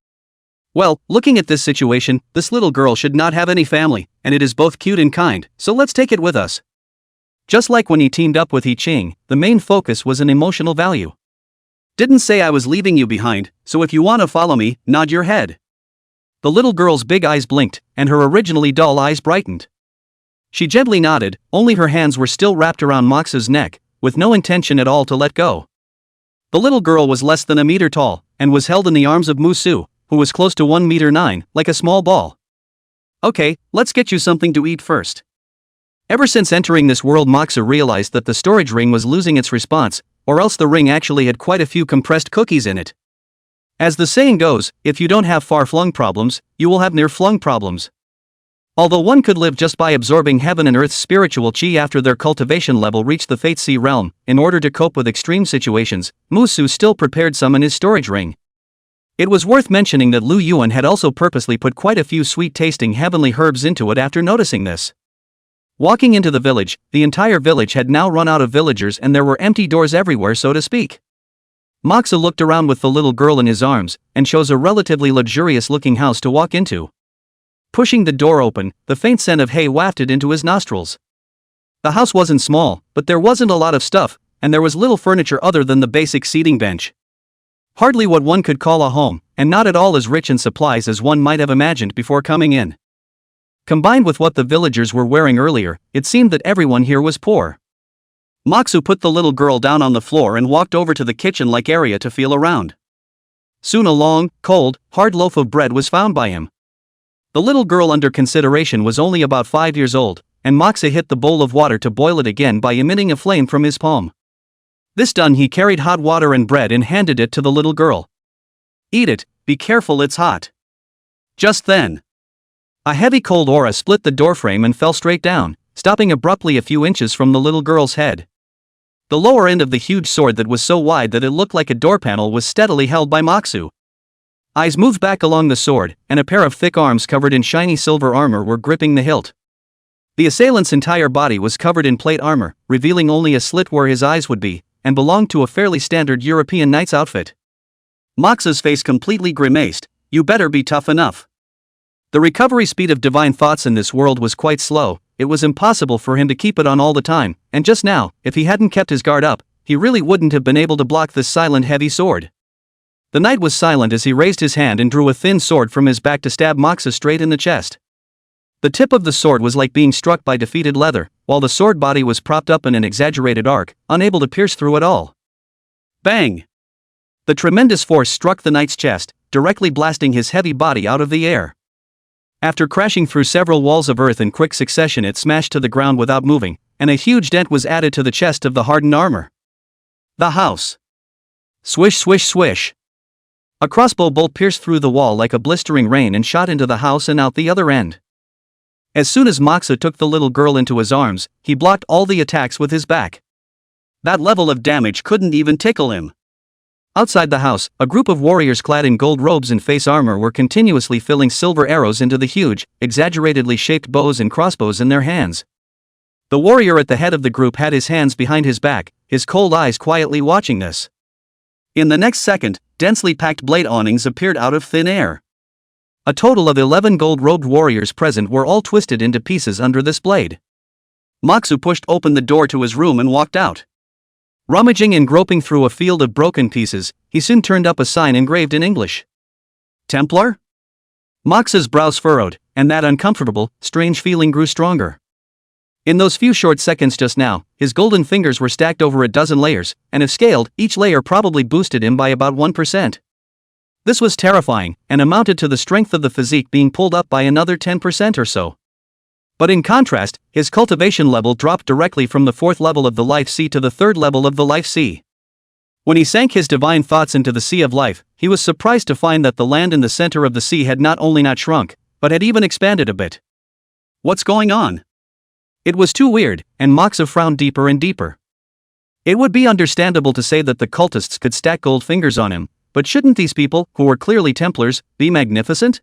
Well, looking at this situation, this little girl should not have any family, and it is both cute and kind, so let's take it with us. Just like when he teamed up with He Qing, the main focus was an emotional value. Didn't say I was leaving you behind, so if you want to follow me, nod your head. The little girl's big eyes blinked, and her originally dull eyes brightened. She gently nodded, only her hands were still wrapped around Mox's neck, with no intention at all to let go. The little girl was less than a meter tall, and was held in the arms of Musu, who was close to 1 meter 9, like a small ball. Okay, let's get you something to eat first. Ever since entering this world, Moxa realized that the storage ring was losing its response, or else the ring actually had quite a few compressed cookies in it. As the saying goes, if you don't have far-flung problems, you will have near-flung problems. Although one could live just by absorbing heaven and earth's spiritual chi after their cultivation level reached the Fate Sea realm, in order to cope with extreme situations, Musu still prepared some in his storage ring. It was worth mentioning that Lin Yuwei had also purposely put quite a few sweet-tasting heavenly herbs into it after noticing this. Walking into the village, the entire village had now run out of villagers and there were empty doors everywhere, so to speak. Moxa looked around with the little girl in his arms, and chose a relatively luxurious-looking house to walk into. Pushing the door open, the faint scent of hay wafted into his nostrils. The house wasn't small, but there wasn't a lot of stuff, and there was little furniture other than the basic seating bench. Hardly what one could call a home, and not at all as rich in supplies as one might have imagined before coming in. Combined with what the villagers were wearing earlier, it seemed that everyone here was poor. Moxu put the little girl down on the floor and walked over to the kitchen-like area to feel around. Soon a long, cold, hard loaf of bread was found by him. The little girl under consideration was only about 5 years old, and Moxu hit the bowl of water to boil it again by emitting a flame from his palm. This done, he carried hot water and bread and handed it to the little girl. "Eat it, be careful, it's hot." Just then, a heavy cold aura split the doorframe and fell straight down, stopping abruptly a few inches from the little girl's head. The lower end of the huge sword that was so wide that it looked like a door panel was steadily held by Moxu. Eyes moved back along the sword, and a pair of thick arms covered in shiny silver armor were gripping the hilt. The assailant's entire body was covered in plate armor, revealing only a slit where his eyes would be, and belonged to a fairly standard European knight's outfit. Moxu's face completely grimaced. "You better be tough enough." The recovery speed of divine thoughts in this world was quite slow. It was impossible for him to keep it on all the time, and just now, if he hadn't kept his guard up, he really wouldn't have been able to block this silent heavy sword. The knight was silent as he raised his hand and drew a thin sword from his back to stab Moxu straight in the chest. The tip of the sword was like being struck by defeated leather, while the sword body was propped up in an exaggerated arc, unable to pierce through it all. Bang! The tremendous force struck the knight's chest, directly blasting his heavy body out of the air. After crashing through several walls of earth in quick succession, it smashed to the ground without moving, and a huge dent was added to the chest of the hardened armor. The house. Swish, swish, swish. A crossbow bolt pierced through the wall like a blistering rain and shot into the house and out the other end. As soon as Moxu took the little girl into his arms, he blocked all the attacks with his back. That level of damage couldn't even tickle him. Outside the house, a group of warriors clad in gold robes and face armor were continuously filling silver arrows into the huge, exaggeratedly shaped bows and crossbows in their hands. The warrior at the head of the group had his hands behind his back, his cold eyes quietly watching this. In the next second, densely packed blade awnings appeared out of thin air. A total of 11 gold-robed warriors present were all twisted into pieces under this blade. Moxu pushed open the door to his room and walked out. Rummaging and groping through a field of broken pieces, he soon turned up a sign engraved in English. Templar? Moxu's brows furrowed, and that uncomfortable, strange feeling grew stronger. In those few short seconds just now, his golden fingers were stacked over a dozen layers, and if scaled, each layer probably boosted him by about 1%. This was terrifying, and amounted to the strength of the physique being pulled up by another 10% or so. But in contrast, his cultivation level dropped directly from the 4th level of the life sea to the 3rd level of the life sea. When he sank his divine thoughts into the sea of life, he was surprised to find that the land in the center of the sea had not only not shrunk, but had even expanded a bit. What's going on? It was too weird, and Moxu frowned deeper and deeper. It would be understandable to say that the cultists could stack gold fingers on him, but shouldn't these people, who were clearly Templars, be magnificent?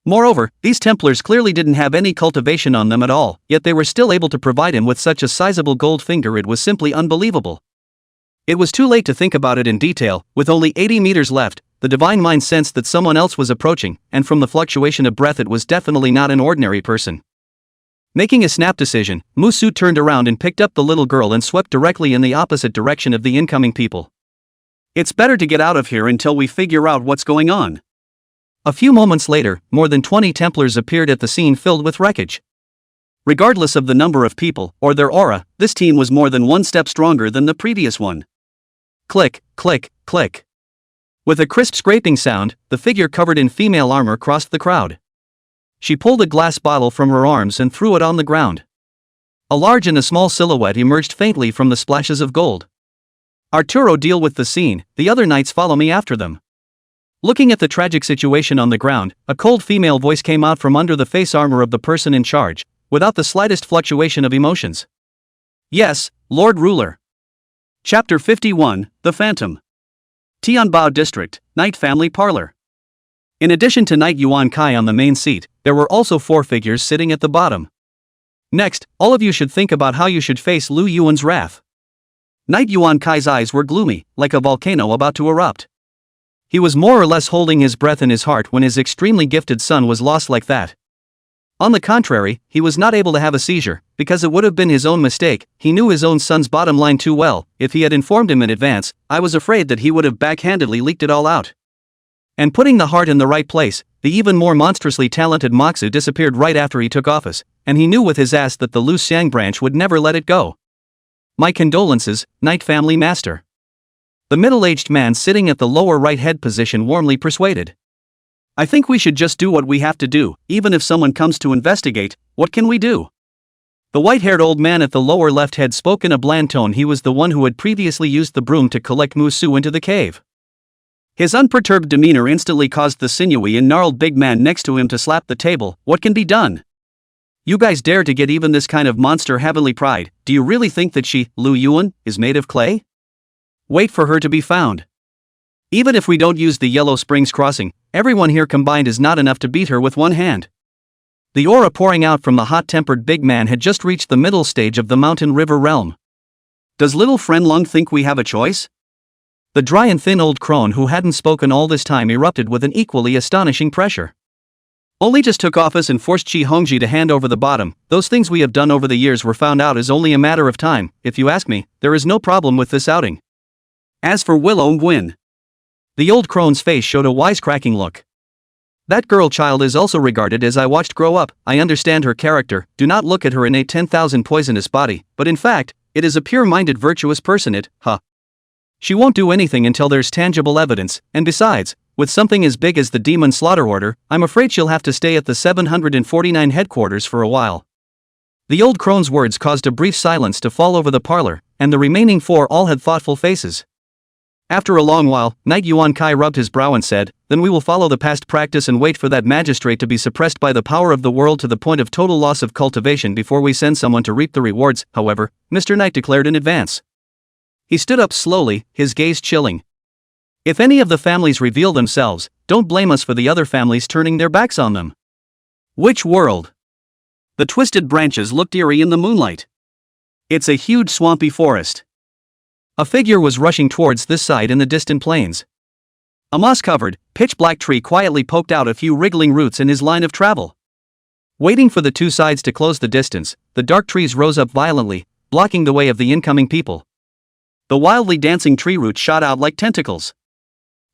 Moreover, these Templars clearly didn't have any cultivation on them at all, yet they were still able to provide him with such a sizable gold finger. It was simply unbelievable. It was too late to think about it in detail. With only 80 meters left, the divine mind sensed that someone else was approaching, and from the fluctuation of breath it was definitely not an ordinary person. Making a snap decision, Musu turned around and picked up the little girl and swept directly in the opposite direction of the incoming people. It's better to get out of here until we figure out what's going on. A few moments later, more than 20 Templars appeared at the scene filled with wreckage. Regardless of the number of people, or their aura, this team was more than one step stronger than the previous one. Click, click, click. With a crisp scraping sound, the figure covered in female armor crossed the crowd. She pulled a glass bottle from her arms and threw it on the ground. A large and a small silhouette emerged faintly from the splashes of gold. Arturo, deal with the scene, the other knights follow me after them. Looking at the tragic situation on the ground, a cold female voice came out from under the face armor of the person in charge, without the slightest fluctuation of emotions. Yes, Lord Ruler. Chapter 51, The Phantom. Tianbao District, Knight Family Parlor. In addition to Knight Yuan Kai on the main seat, there were also 4 figures sitting at the bottom. Next, all of you should think about how you should face Lu Yuan's wrath. Knight Yuan Kai's eyes were gloomy, like a volcano about to erupt. He was more or less holding his breath in his heart when his extremely gifted son was lost like that. On the contrary, he was not able to have a seizure, because it would have been his own mistake. He knew his own son's bottom line too well. If he had informed him in advance, I was afraid that he would have backhandedly leaked it all out. And putting the heart in the right place, the even more monstrously talented Moxu disappeared right after he took office, and he knew with his ass that the Lu Xiang branch would never let it go. My condolences, Knight family master. The middle-aged man sitting at the lower right head position warmly persuaded. I think we should just do what we have to do, even if someone comes to investigate. What can we do? The white-haired old man at the lower left head spoke in a bland tone. He was the one who had previously used the broom to collect Musu into the cave. His unperturbed demeanor instantly caused the sinewy and gnarled big man next to him to slap the table. What can be done? You guys dare to get even this kind of monster heavenly pride? Do you really think that she, Lu Yuan, is made of clay? Wait for her to be found. Even if we don't use the Yellow Springs crossing, everyone here combined is not enough to beat her with one hand. The aura pouring out from the hot-tempered big man had just reached the middle stage of the mountain river realm. Does little friend Lung think we have a choice? The dry and thin old crone who hadn't spoken all this time erupted with an equally astonishing pressure. Only just took office and forced Qi Hongji to hand over the bottom. Those things we have done over the years were found out is only a matter of time. If you ask me, there is no problem with this outing. As for Willow Nguyen, the old crone's face showed a wisecracking look. That girl child is also regarded as I watched grow up. I understand her character. Do not look at her innate 10,000 poisonous body, but in fact, it is a pure-minded virtuous person. She won't do anything until there's tangible evidence, and besides, with something as big as the Demon Slaughter Order, I'm afraid she'll have to stay at the 749 headquarters for a while. The old crone's words caused a brief silence to fall over the parlor, and the remaining four all had thoughtful faces. After a long while, Knight Yuan Kai rubbed his brow and said, "Then we will follow the past practice and wait for that magistrate to be suppressed by the power of the world to the point of total loss of cultivation before we send someone to reap the rewards." However, Mr. Knight declared in advance. He stood up slowly, his gaze chilling. If any of the families reveal themselves, don't blame us for the other families turning their backs on them. Which world? The twisted branches looked eerie in the moonlight. It's a huge swampy forest. A figure was rushing towards this side in the distant plains. A moss-covered, pitch-black tree quietly poked out a few wriggling roots in his line of travel. Waiting for the two sides to close the distance, the dark trees rose up violently, blocking the way of the incoming people. The wildly dancing tree roots shot out like tentacles.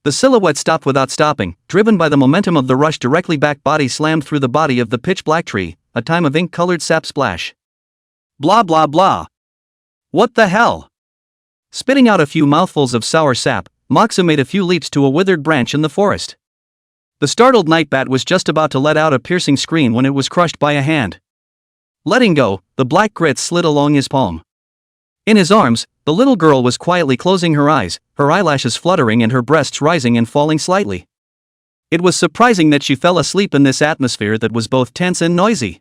The silhouette stopped without stopping, driven by the momentum of the rush. Directly back body slammed through the body of the pitch-black tree, a time of ink-colored sap splash. Blah blah blah. What the hell? Spitting out a few mouthfuls of sour sap, Moxu made a few leaps to a withered branch in the forest. The startled night bat was just about to let out a piercing scream when it was crushed by a hand. Letting go, the black grit slid along his palm. In his arms, the little girl was quietly closing her eyes, her eyelashes fluttering and her breasts rising and falling slightly. It was surprising that she fell asleep in this atmosphere that was both tense and noisy.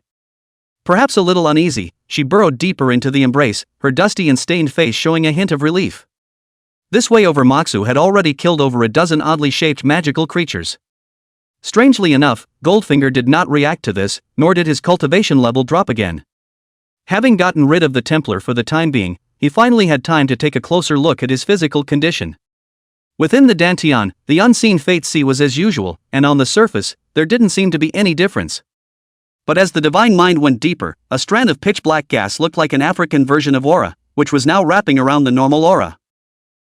Perhaps a little uneasy, she burrowed deeper into the embrace, her dusty and stained face showing a hint of relief. This way over Moxu had already killed over a dozen oddly shaped magical creatures. Strangely enough, Goldfinger did not react to this, nor did his cultivation level drop again. Having gotten rid of the Templar for the time being, he finally had time to take a closer look at his physical condition. Within the Dantian, the unseen Fate Sea was as usual, and on the surface, there didn't seem to be any difference. But as the divine mind went deeper, a strand of pitch-black gas looked like an African version of aura, which was now wrapping around the normal aura.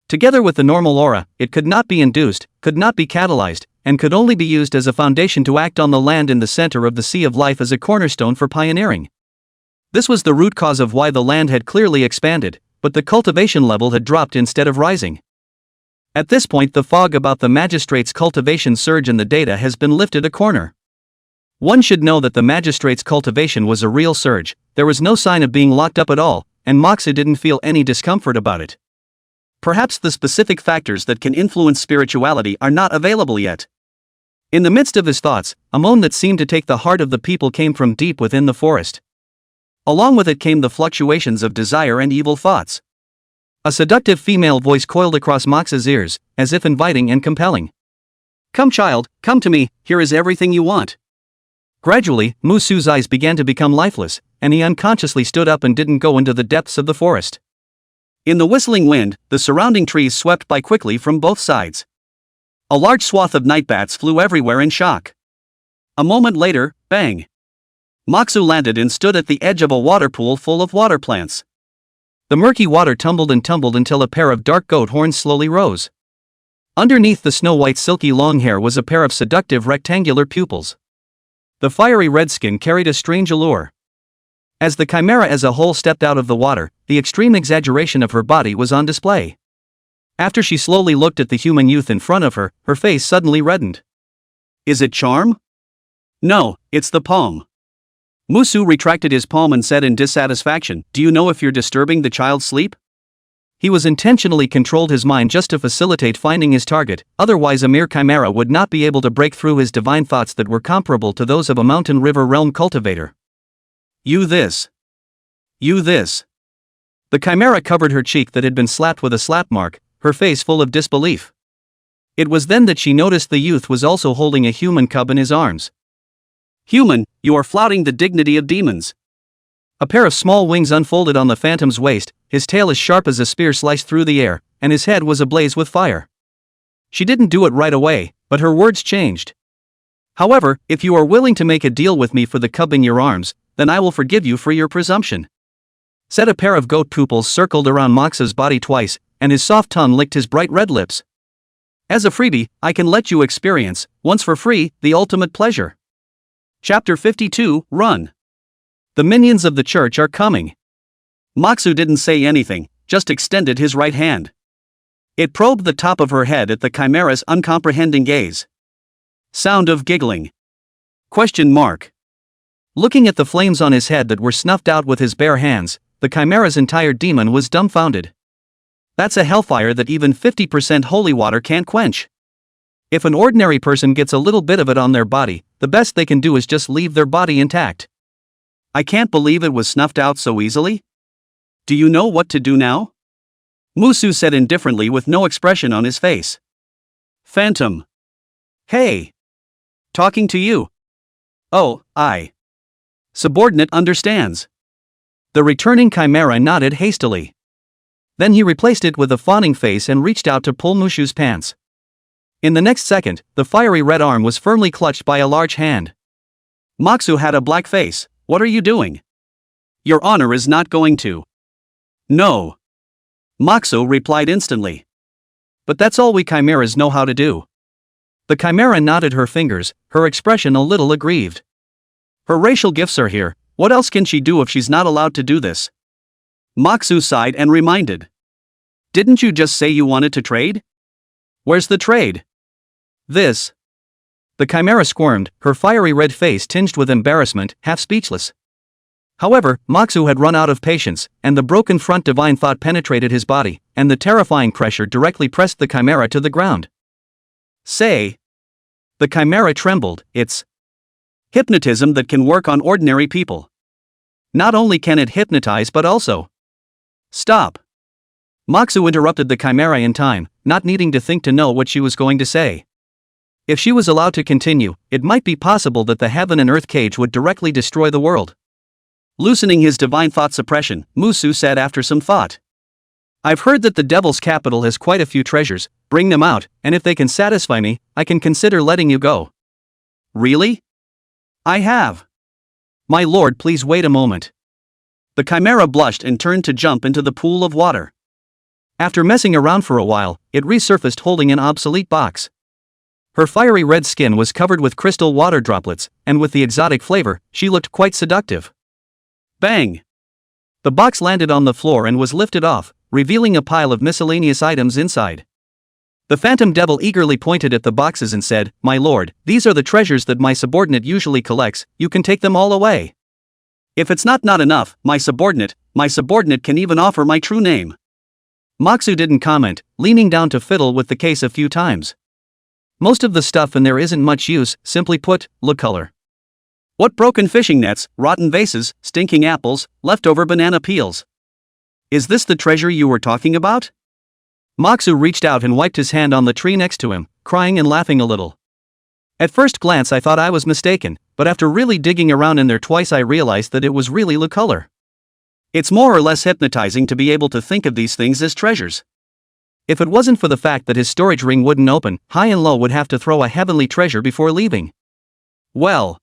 Together with the normal aura, it could not be induced, could not be catalyzed, and could only be used as a foundation to act on the land in the center of the Sea of Life as a cornerstone for pioneering. This was the root cause of why the land had clearly expanded, but the cultivation level had dropped instead of rising. At this point, the fog about the magistrate's cultivation surge in the data has been lifted a corner. One should know that the magistrate's cultivation was a real surge. There was no sign of being locked up at all, and Moxu didn't feel any discomfort about it. Perhaps the specific factors that can influence spirituality are not available yet. In the midst of his thoughts, a moan that seemed to take the heart of the people came from deep within the forest. Along with it came the fluctuations of desire and evil thoughts. A seductive female voice coiled across Mox's ears, as if inviting and compelling. "Come child, come to me, here is everything you want." Gradually, Musu's eyes began to become lifeless, and he unconsciously stood up and didn't go into the depths of the forest. In the whistling wind, the surrounding trees swept by quickly from both sides. A large swath of night bats flew everywhere in shock. A moment later, bang! Moxu landed and stood at the edge of a water pool full of water plants. The murky water tumbled and tumbled until a pair of dark goat horns slowly rose. Underneath the snow-white silky long hair was a pair of seductive rectangular pupils. The fiery red skin carried a strange allure. As the chimera as a whole stepped out of the water, the extreme exaggeration of her body was on display. After she slowly looked at the human youth in front of her, her face suddenly reddened. Is it charm? No, it's the palm. Musu retracted his palm and said in dissatisfaction, do you know if you're disturbing the child's sleep? He was intentionally controlled his mind just to facilitate finding his target, otherwise a mere chimera would not be able to break through his divine thoughts that were comparable to those of a mountain river realm cultivator. You this. You this. The chimera covered her cheek that had been slapped with a slap mark, her face full of disbelief. It was then that she noticed the youth was also holding a human cub in his arms. Human, you are flouting the dignity of demons. A pair of small wings unfolded on the phantom's waist, his tail as sharp as a spear sliced through the air, and his head was ablaze with fire. She didn't do it right away, but her words changed. However, if you are willing to make a deal with me for the cub in your arms, then I will forgive you for your presumption. Said a pair of goat pupils circled around Moxu's body twice, and his soft tongue licked his bright red lips. As a freebie, I can let you experience, once for free, the ultimate pleasure. Chapter 52, Run. The minions of the church are coming. Moxu didn't say anything, just extended his right hand. It probed the top of her head at the chimera's uncomprehending gaze. Sound of giggling. Question mark. Looking at the flames on his head that were snuffed out with his bare hands, the chimera's entire demon was dumbfounded. That's a hellfire that even 50% holy water can't quench. If an ordinary person gets a little bit of it on their body, the best they can do is just leave their body intact. I can't believe it was snuffed out so easily. Do you know what to do now? Musu said indifferently with no expression on his face. Phantom. Hey. Talking to you. Oh, I. Subordinate understands. The returning chimera nodded hastily. Then he replaced it with a fawning face and reached out to pull Mushu's pants. In the next second, the fiery red arm was firmly clutched by a large hand. Moxu had a black face. What are you doing? Your honor is not going to. No. Moxu replied instantly. But that's all we chimeras know how to do. The chimera nodded her fingers, her expression a little aggrieved. Her racial gifts are here, what else can she do if she's not allowed to do this? Moxu sighed and reminded. Didn't you just say you wanted to trade? Where's the trade? This. The chimera squirmed, her fiery red face tinged with embarrassment, half speechless. However, Moxu had run out of patience, and the broken front divine thought penetrated his body, and the terrifying pressure directly pressed the chimera to the ground. Say. The chimera trembled, it's hypnotism that can work on ordinary people. Not only can it hypnotize but also. Stop. Moxu interrupted the chimera in time, not needing to think to know what she was going to say. If she was allowed to continue, it might be possible that the heaven and earth cage would directly destroy the world. Loosening his divine thought suppression, Musu said after some thought. I've heard that the devil's capital has quite a few treasures, bring them out, and if they can satisfy me, I can consider letting you go. Really? I have. My lord, please wait a moment. The chimera blushed and turned to jump into the pool of water. After messing around for a while, it resurfaced holding an obsolete box. Her fiery red skin was covered with crystal water droplets, and with the exotic flavor, she looked quite seductive. Bang! The box landed on the floor and was lifted off, revealing a pile of miscellaneous items inside. The phantom devil eagerly pointed at the boxes and said, My lord, these are the treasures that my subordinate usually collects, you can take them all away. If it's not enough, my subordinate can even offer my true name. Moxu didn't comment, leaning down to fiddle with the case a few times. Most of the stuff in there isn't much use, simply put, look color. What broken fishing nets, rotten vases, stinking apples, leftover banana peels. Is this the treasure you were talking about? Moxu reached out and wiped his hand on the tree next to him, crying and laughing a little. At first glance I thought I was mistaken, but after really digging around in there twice I realized that it was really look color. It's more or less hypnotizing to be able to think of these things as treasures. If it wasn't for the fact that his storage ring wouldn't open, High and Low would have to throw a heavenly treasure before leaving. Well.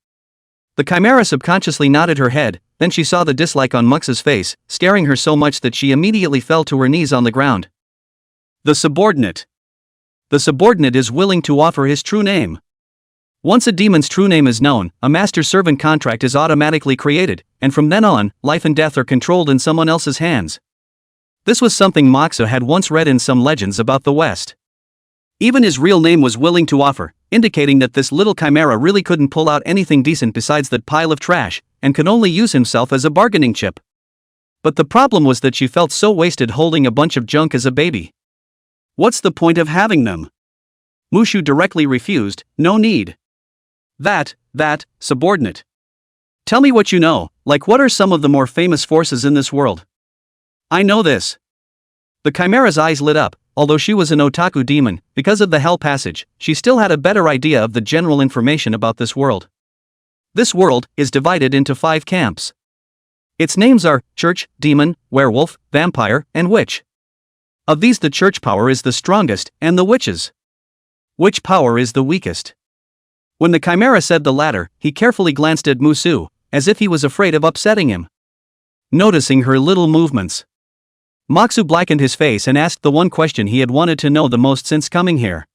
The chimera subconsciously nodded her head, then she saw the dislike on Mux's face, scaring her so much that she immediately fell to her knees on the ground. The subordinate. The subordinate is willing to offer his true name. Once a demon's true name is known, a master-servant contract is automatically created, and from then on, life and death are controlled in someone else's hands. This was something Moxa had once read in some legends about the West. Even his real name was willing to offer, indicating that this little chimera really couldn't pull out anything decent besides that pile of trash, and could only use himself as a bargaining chip. But the problem was that she felt so wasted holding a bunch of junk as a baby. What's the point of having them? Mushu directly refused, no need. That, subordinate. Tell me what you know, like what are some of the more famous forces in this world? I know this. The chimera's eyes lit up. Although she was an otaku demon, because of the Hell Passage, she still had a better idea of the general information about this world. This world is divided into 5 camps. Its names are Church, Demon, Werewolf, Vampire, and Witch. Of these, the Church power is the strongest, and the Witch's Witch power is the weakest. When the chimera said the latter, he carefully glanced at Musu, as if he was afraid of upsetting him. Noticing her little movements, Moxu blackened his face and asked the one question he had wanted to know the most since coming here.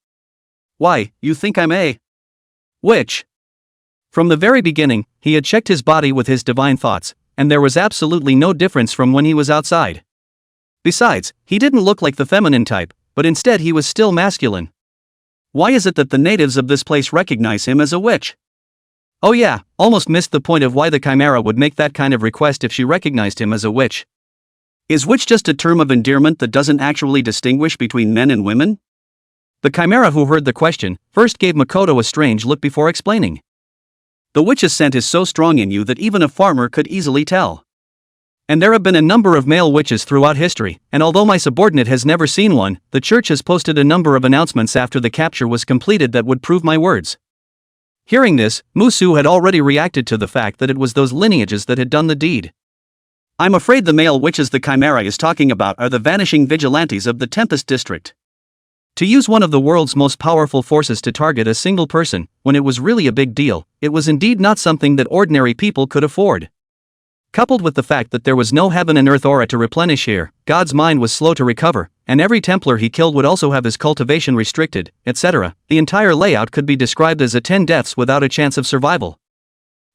Why, you think I'm a witch? From the very beginning, he had checked his body with his divine thoughts, and there was absolutely no difference from when he was outside. Besides, he didn't look like the feminine type, but instead he was still masculine. Why is it that the natives of this place recognize him as a witch? Oh yeah, almost missed the point of why the chimera would make that kind of request if she recognized him as a witch. Is witch just a term of endearment that doesn't actually distinguish between men and women? The chimera, who heard the question, first gave Makoto a strange look before explaining. The witch's scent is so strong in you that even a farmer could easily tell. And there have been a number of male witches throughout history, and although my subordinate has never seen one, the church has posted a number of announcements after the capture was completed that would prove my words. Hearing this, Musu had already reacted to the fact that it was those lineages that had done the deed. I'm afraid the male witches the chimera is talking about are the vanishing vigilantes of the Tempest District. To use one of the world's most powerful forces to target a single person, when it was really a big deal, it was indeed not something that ordinary people could afford. Coupled with the fact that there was no heaven and earth aura to replenish here, God's mind was slow to recover, and every Templar he killed would also have his cultivation restricted, etc., the entire layout could be described as a 10 deaths without a chance of survival.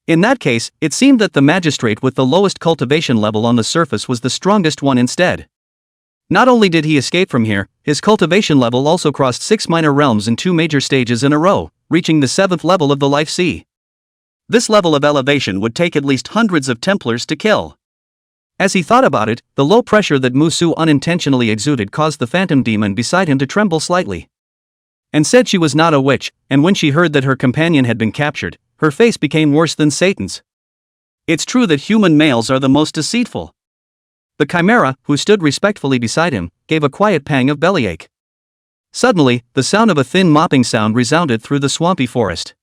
In that case, it seemed that the magistrate with the lowest cultivation level on the surface was the strongest one instead. Not only did he escape from here, his cultivation level also crossed 6 minor realms in 2 major stages in a row, reaching the 7th level of the Life Sea. This level of elevation would take at least hundreds of Templars to kill. As he thought about it, the low pressure that Musu unintentionally exuded caused the phantom demon beside him to tremble slightly. And said she was not a witch, and when she heard that her companion had been captured, her face became worse than Satan's. It's true that human males are the most deceitful. The chimera, who stood respectfully beside him, gave a quiet pang of bellyache. Suddenly, the sound of a thin mopping sound resounded through the swampy forest.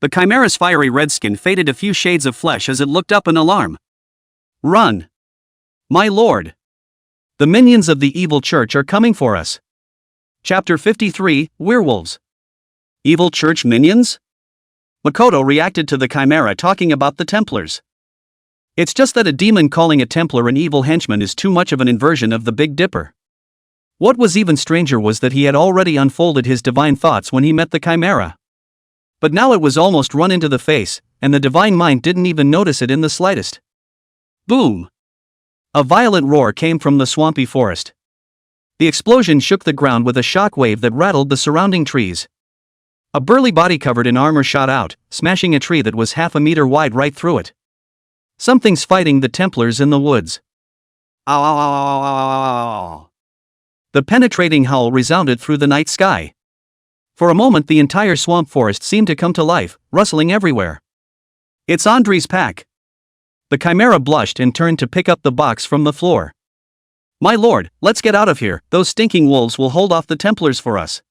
The chimera's fiery red skin faded a few shades of flesh as it looked up in alarm. Run! My lord! The minions of the evil church are coming for us. Chapter 53, Werewolves. Evil church minions? Makoto reacted to the chimera talking about the Templars. It's just that a demon calling a Templar an evil henchman is too much of an inversion of the Big Dipper. What was even stranger was that he had already unfolded his divine thoughts when he met the chimera. But now it was almost run into the face, and the divine mind didn't even notice it in the slightest. Boom! A violent roar came from the swampy forest. The explosion shook the ground with a shock wave that rattled the surrounding trees. A burly body covered in armor shot out, smashing a tree that was half a meter wide right through it. Something's fighting the Templars in the woods. Ow, ow, ow, ow, ow, ow, ow. The penetrating howl resounded through the night sky. For a moment the entire swamp forest seemed to come to life, rustling everywhere. It's Andre's pack. The chimera blushed and turned to pick up the box from the floor. My lord, let's get out of here, those stinking wolves will hold off the Templars for us.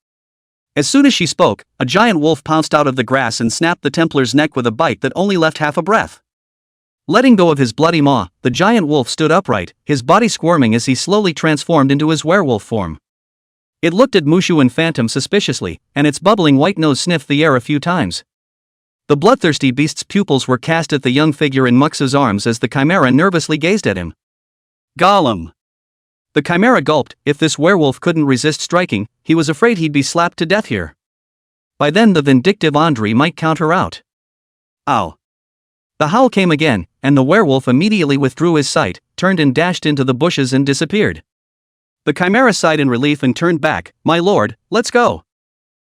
As soon as she spoke, a giant wolf pounced out of the grass and snapped the Templar's neck with a bite that only left half a breath. Letting go of his bloody maw, the giant wolf stood upright, his body squirming as he slowly transformed into his werewolf form. It looked at Mushu and Phantom suspiciously, and its bubbling white nose sniffed the air a few times. The bloodthirsty beast's pupils were cast at the young figure in Muxu's arms as the chimera nervously gazed at him. Gollum! The chimera gulped. If this werewolf couldn't resist striking, he was afraid he'd be slapped to death here. By then the vindictive Andre might count her out. Ow! The howl came again, and the werewolf immediately withdrew his sight, turned and dashed into the bushes and disappeared. The chimera sighed in relief and turned back. My lord, let's go.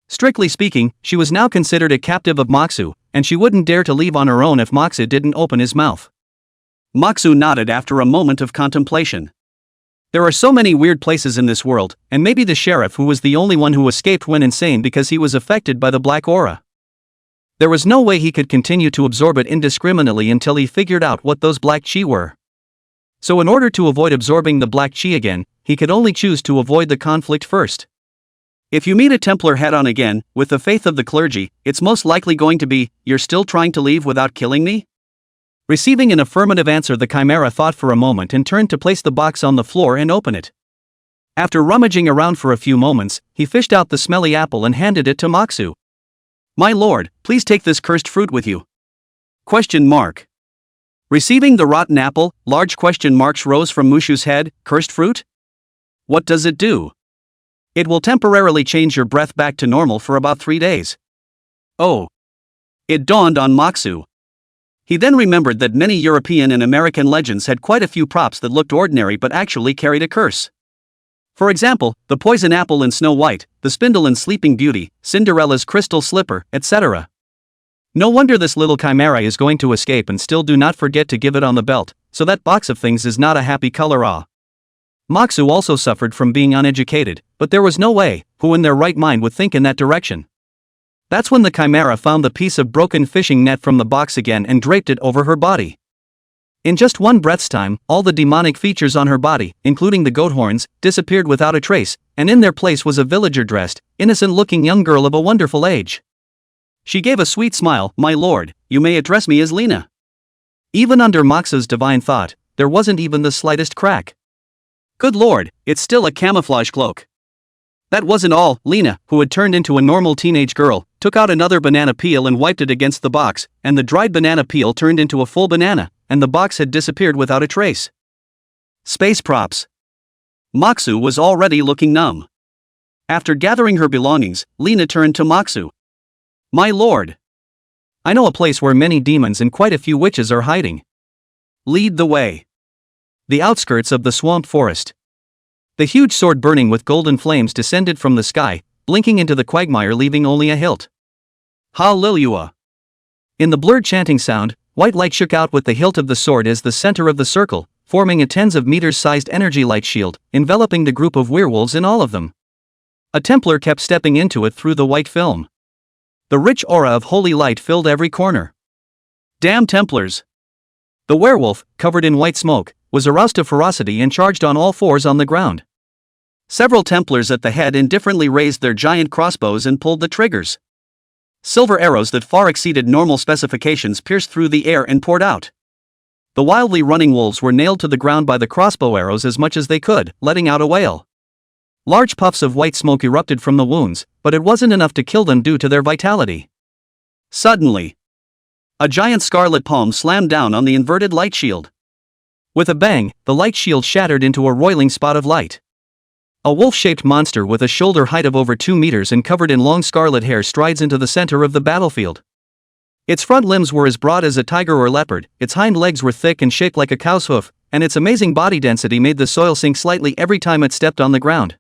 Strictly speaking, she was now considered a captive of Moxu, and she wouldn't dare to leave on her own if Moxu didn't open his mouth. Moxu nodded after a moment of contemplation. There are so many weird places in this world, and maybe the sheriff who was the only one who escaped went insane because he was affected by the black aura. There was no way he could continue to absorb it indiscriminately until he figured out what those black chi were. So in order to avoid absorbing the black chi again, he could only choose to avoid the conflict first. If you meet a Templar head-on again, with the faith of the clergy, it's most likely going to be, "You're still trying to leave without killing me?" Receiving an affirmative answer, the chimera thought for a moment and turned to place the box on the floor and open it. After rummaging around for a few moments, he fished out the smelly apple and handed it to Moxu. My lord, please take this cursed fruit with you. ? Receiving the rotten apple, large question marks rose from Mushu's head. Cursed fruit? What does it do? It will temporarily change your breath back to normal for about 3 days. Oh. It dawned on Moxu. He then remembered that many European and American legends had quite a few props that looked ordinary but actually carried a curse. For example, the poison apple in Snow White, the spindle in Sleeping Beauty, Cinderella's crystal slipper, etc. No wonder this little chimera is going to escape, and still do not forget to give it on the belt, so that box of things is not a happy color. Moxu also suffered from being uneducated, but there was no way, who in their right mind would think in that direction. That's when the chimera found the piece of broken fishing net from the box again and draped it over her body. In just one breath's time, all the demonic features on her body, including the goat horns, disappeared without a trace, and in their place was a villager-dressed, innocent-looking young girl of a wonderful age. She gave a sweet smile. My lord, you may address me as Lina. Even under Moxu's divine thought, there wasn't even the slightest crack. Good lord, it's still a camouflage cloak. That wasn't all. Lina, who had turned into a normal teenage girl, took out another banana peel and wiped it against the box, and the dried banana peel turned into a full banana, and the box had disappeared without a trace. Space props. Moxu was already looking numb. After gathering her belongings, Lina turned to Moxu. My lord. I know a place where many demons and quite a few witches are hiding. Lead the way. The outskirts of the swamp forest. The huge sword burning with golden flames descended from the sky, blinking into the quagmire, leaving only a hilt. Hallelujah. In the blurred chanting sound, white light shook out with the hilt of the sword as the center of the circle, forming a tens of meters sized energy light shield, enveloping the group of werewolves in all of them. A Templar kept stepping into it through the white film. The rich aura of holy light filled every corner. Damn Templars! The werewolf, covered in white smoke, was aroused to ferocity and charged on all fours on the ground. Several Templars at the head indifferently raised their giant crossbows and pulled the triggers. Silver arrows that far exceeded normal specifications pierced through the air and poured out. The wildly running wolves were nailed to the ground by the crossbow arrows as much as they could, letting out a wail. Large puffs of white smoke erupted from the wounds, but it wasn't enough to kill them due to their vitality. Suddenly, a giant scarlet palm slammed down on the inverted light shield. With a bang, the light shield shattered into a roiling spot of light. A wolf-shaped monster with a shoulder height of over 2 meters and covered in long scarlet hair strides into the center of the battlefield. Its front limbs were as broad as a tiger or leopard, its hind legs were thick and shaped like a cow's hoof, and its amazing body density made the soil sink slightly every time it stepped on the ground.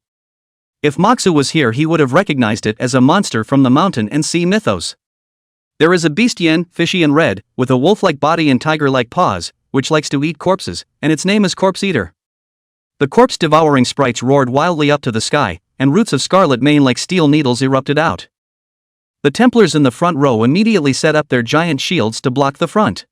If Moxu was here, he would have recognized it as a monster from the mountain and sea mythos. There is a beast yen, fishy and red, with a wolf-like body and tiger-like paws, which likes to eat corpses, and its name is Corpse Eater. The corpse-devouring sprites roared wildly up to the sky, and roots of scarlet mane like steel needles erupted out. The Templars in the front row immediately set up their giant shields to block the front.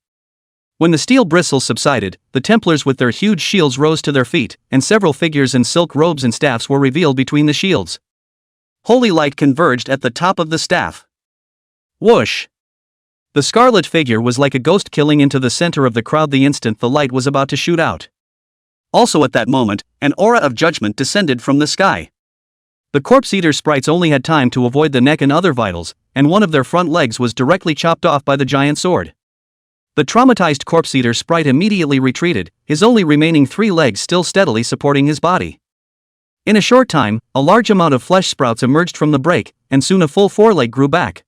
When the steel bristles subsided, the Templars with their huge shields rose to their feet, and several figures in silk robes and staffs were revealed between the shields. Holy light converged at the top of the staff. Whoosh! The scarlet figure was like a ghost killing into the center of the crowd the instant the light was about to shoot out. Also at that moment, an aura of judgment descended from the sky. The corpse-eater sprites only had time to avoid the neck and other vitals, and one of their front legs was directly chopped off by the giant sword. The traumatized corpse-eater sprite immediately retreated, his only remaining 3 legs still steadily supporting his body. In a short time, a large amount of flesh sprouts emerged from the break, and soon a full foreleg grew back.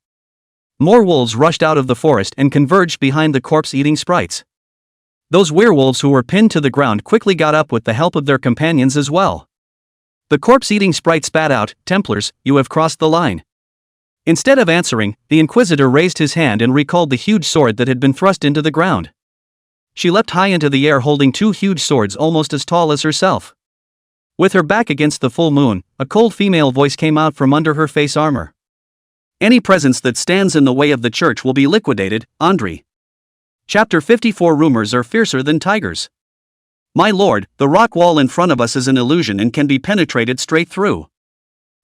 More wolves rushed out of the forest and converged behind the corpse-eating sprites. Those werewolves who were pinned to the ground quickly got up with the help of their companions as well. The corpse-eating sprite spat out, "Templars, you have crossed the line." Instead of answering, the Inquisitor raised his hand and recalled the huge sword that had been thrust into the ground. She leapt high into the air holding 2 huge swords almost as tall as herself. With her back against the full moon, a cold female voice came out from under her face armor. "Any presence that stands in the way of the church will be liquidated, Andri." Chapter 54. Rumors are fiercer than tigers. My lord, the rock wall in front of us is an illusion and can be penetrated straight through.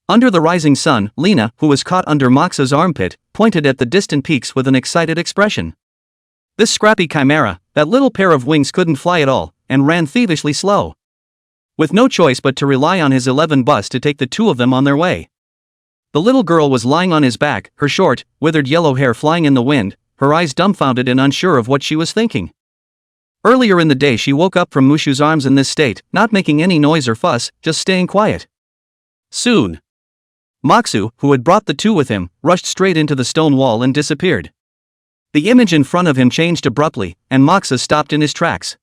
Under the rising sun, Lina, who was caught under Moxa's armpit, pointed at the distant peaks with an excited expression. This scrappy chimera, that little pair of wings couldn't fly at all, and ran thievishly slow. With no choice but to rely on his 11 bus to take the 2 of them on their way. The little girl was lying on his back, her short, withered yellow hair flying in the wind, her eyes dumbfounded and unsure of what she was thinking. Earlier in the day she woke up from Mushu's arms in this state, not making any noise or fuss, just staying quiet. Soon, Moxu, who had brought the 2 with him, rushed straight into the stone wall and disappeared. The image in front of him changed abruptly, and Moxa stopped in his tracks.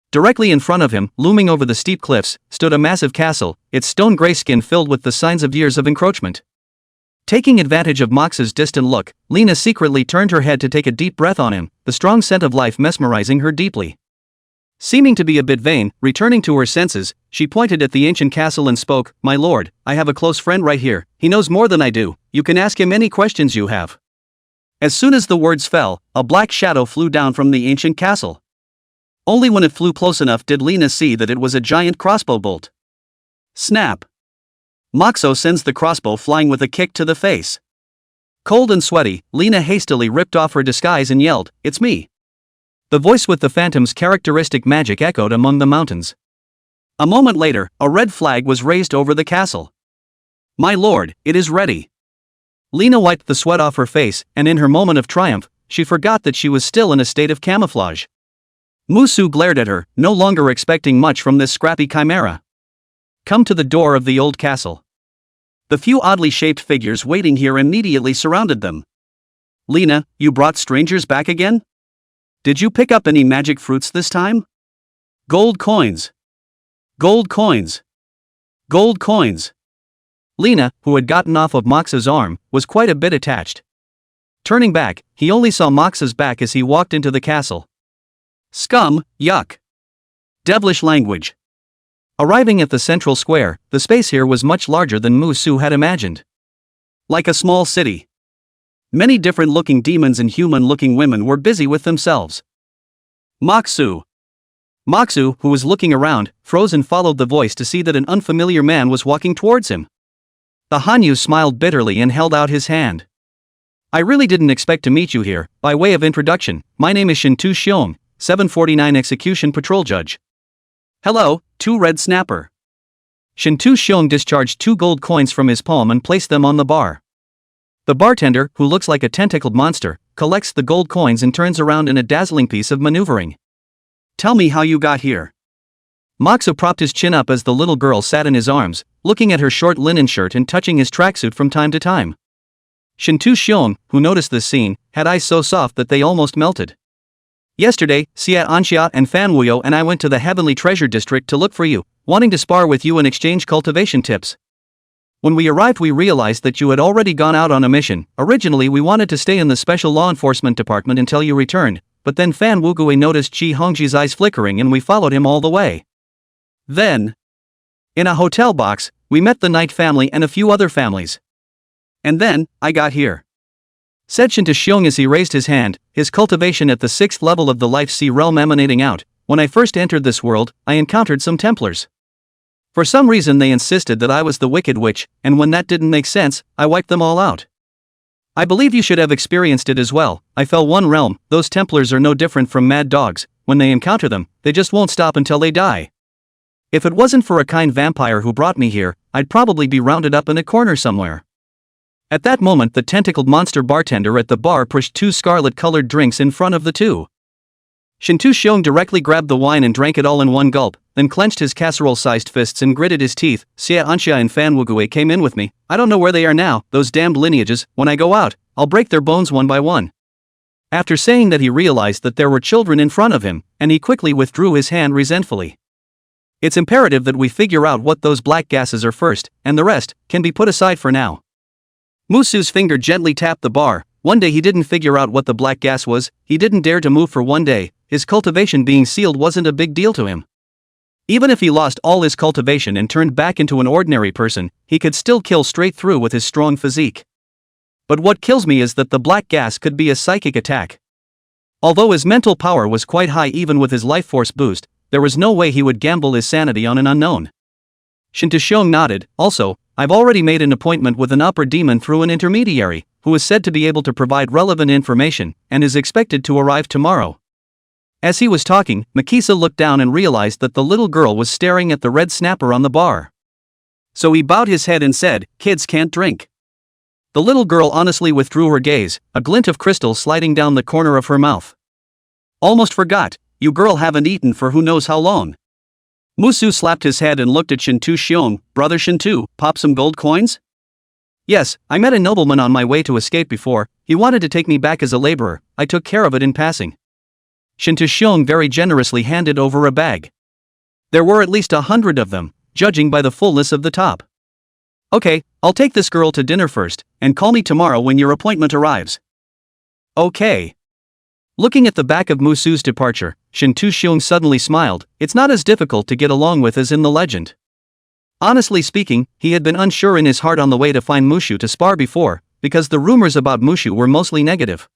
Directly in front of him, looming over the steep cliffs, stood a massive castle, its stone gray skin filled with the signs of years of encroachment. Taking advantage of Moxa's distant look, Lina secretly turned her head to take a deep breath on him, the strong scent of life mesmerizing her deeply. Seeming to be a bit vain, returning to her senses, she pointed at the ancient castle and spoke, "My lord, I have a close friend right here, he knows more than I do, you can ask him any questions you have." As soon as the words fell, a black shadow flew down from the ancient castle. Only when it flew close enough did Lina see that it was a giant crossbow bolt. Snap! Moxo sends the crossbow flying with a kick to the face. Cold and sweaty, Lina hastily ripped off her disguise and yelled, "It's me!" The voice with the phantom's characteristic magic echoed among the mountains. A moment later, a red flag was raised over the castle. "My lord, it is ready." Lina wiped the sweat off her face, and in her moment of triumph, she forgot that she was still in a state of camouflage. Musu glared at her, no longer expecting much from this scrappy chimera. "Come to the door of the old castle." The few oddly shaped figures waiting here immediately surrounded them. "Lina, you brought strangers back again? Did you pick up any magic fruits this time?" "Gold coins. Gold coins. Gold coins." Lina, who had gotten off of Moxa's arm, was quite a bit attached. Turning back, he only saw Moxa's back as he walked into the castle. Scum, yuck. Devilish language. Arriving at the central square, the space here was much larger than Musu had imagined. Like a small city. Many different-looking demons and human-looking women were busy with themselves. Moxu. Moxu, who was looking around, froze and followed the voice to see that an unfamiliar man was walking towards him. The Hanyu smiled bitterly and held out his hand. "I really didn't expect to meet you here. By way of introduction, my name is Shintu Xiong, 749 Execution Patrol Judge." "Hello, 2 Red Snapper." Shintu Xiong discharged 2 gold coins from his palm and placed them on the bar. The bartender, who looks like a tentacled monster, collects the gold coins and turns around in a dazzling piece of maneuvering. "Tell me how you got here." Moxu propped his chin up as the little girl sat in his arms, looking at her short linen shirt and touching his tracksuit from time to time. Shintu Xiong, who noticed this scene, had eyes so soft that they almost melted. "Yesterday, Siat Anshiat and Fan Wuyo and I went to the Heavenly Treasure District to look for you, wanting to spar with you and exchange cultivation tips. When we arrived we realized that you had already gone out on a mission. Originally we wanted to stay in the Special Law Enforcement Department until you returned, but then Fan Wugui noticed Chi Hongji's eyes flickering and we followed him all the way. Then, in a hotel box, we met the Knight family and a few other families. And then, I got here," said Shintu Xiong as he raised his hand, his cultivation at the 6th level of the Life Sea realm emanating out. "When I first entered this world, I encountered some Templars. For some reason they insisted that I was the Wicked Witch, and when that didn't make sense, I wiped them all out. I believe you should have experienced it as well. I fell one realm. Those Templars are no different from mad dogs. When they encounter them, they just won't stop until they die. If it wasn't for a kind vampire who brought me here, I'd probably be rounded up in a corner somewhere. At that moment, the tentacled monster bartender at the bar pushed 2 scarlet-colored drinks in front of the two. Shintu Xiong directly grabbed the wine and drank it all in one gulp, then clenched his casserole-sized fists and gritted his teeth. Xia Anxia and Fan Wugui came in with me. I don't know where they are now, those damned lineages. When I go out, I'll break their bones one by one. After saying that, he realized that there were children in front of him, and he quickly withdrew his hand resentfully. It's imperative that we figure out what those black gases are first, and the rest can be put aside for now. Musu's finger gently tapped the bar. One day he didn't figure out what the black gas was, he didn't dare to move for one day. His cultivation being sealed wasn't a big deal to him. Even if he lost all his cultivation and turned back into an ordinary person, he could still kill straight through with his strong physique. But what kills me is that the black gas could be a psychic attack. Although his mental power was quite high even with his life force boost, there was no way he would gamble his sanity on an unknown. Shintu Xiong nodded. Also, I've already made an appointment with an upper demon through an intermediary, who is said to be able to provide relevant information, and is expected to arrive tomorrow. As he was talking, Makisa looked down and realized that the little girl was staring at the red snapper on the bar. So he bowed his head and said, "Kids can't drink." The little girl honestly withdrew her gaze, a glint of crystal sliding down the corner of her mouth. "Almost forgot, you girl haven't eaten for who knows how long." Musu slapped his head and looked at Shintu Xiong. "Brother Shintu, pop some gold coins?" "Yes, I met a nobleman on my way to escape before. He wanted to take me back as a laborer. I took care of it in passing." Shintu Xiong very generously handed over a bag. There were at least 100 of them, judging by the fullness of the top. "Okay, I'll take this girl to dinner first, and call me tomorrow when your appointment arrives." "Okay." Looking at the back of Musu's departure, Shintu Xiong suddenly smiled. It's not as difficult to get along with as in the legend. Honestly speaking, he had been unsure in his heart on the way to find Mushu to spar before, because the rumors about Mushu were mostly negative.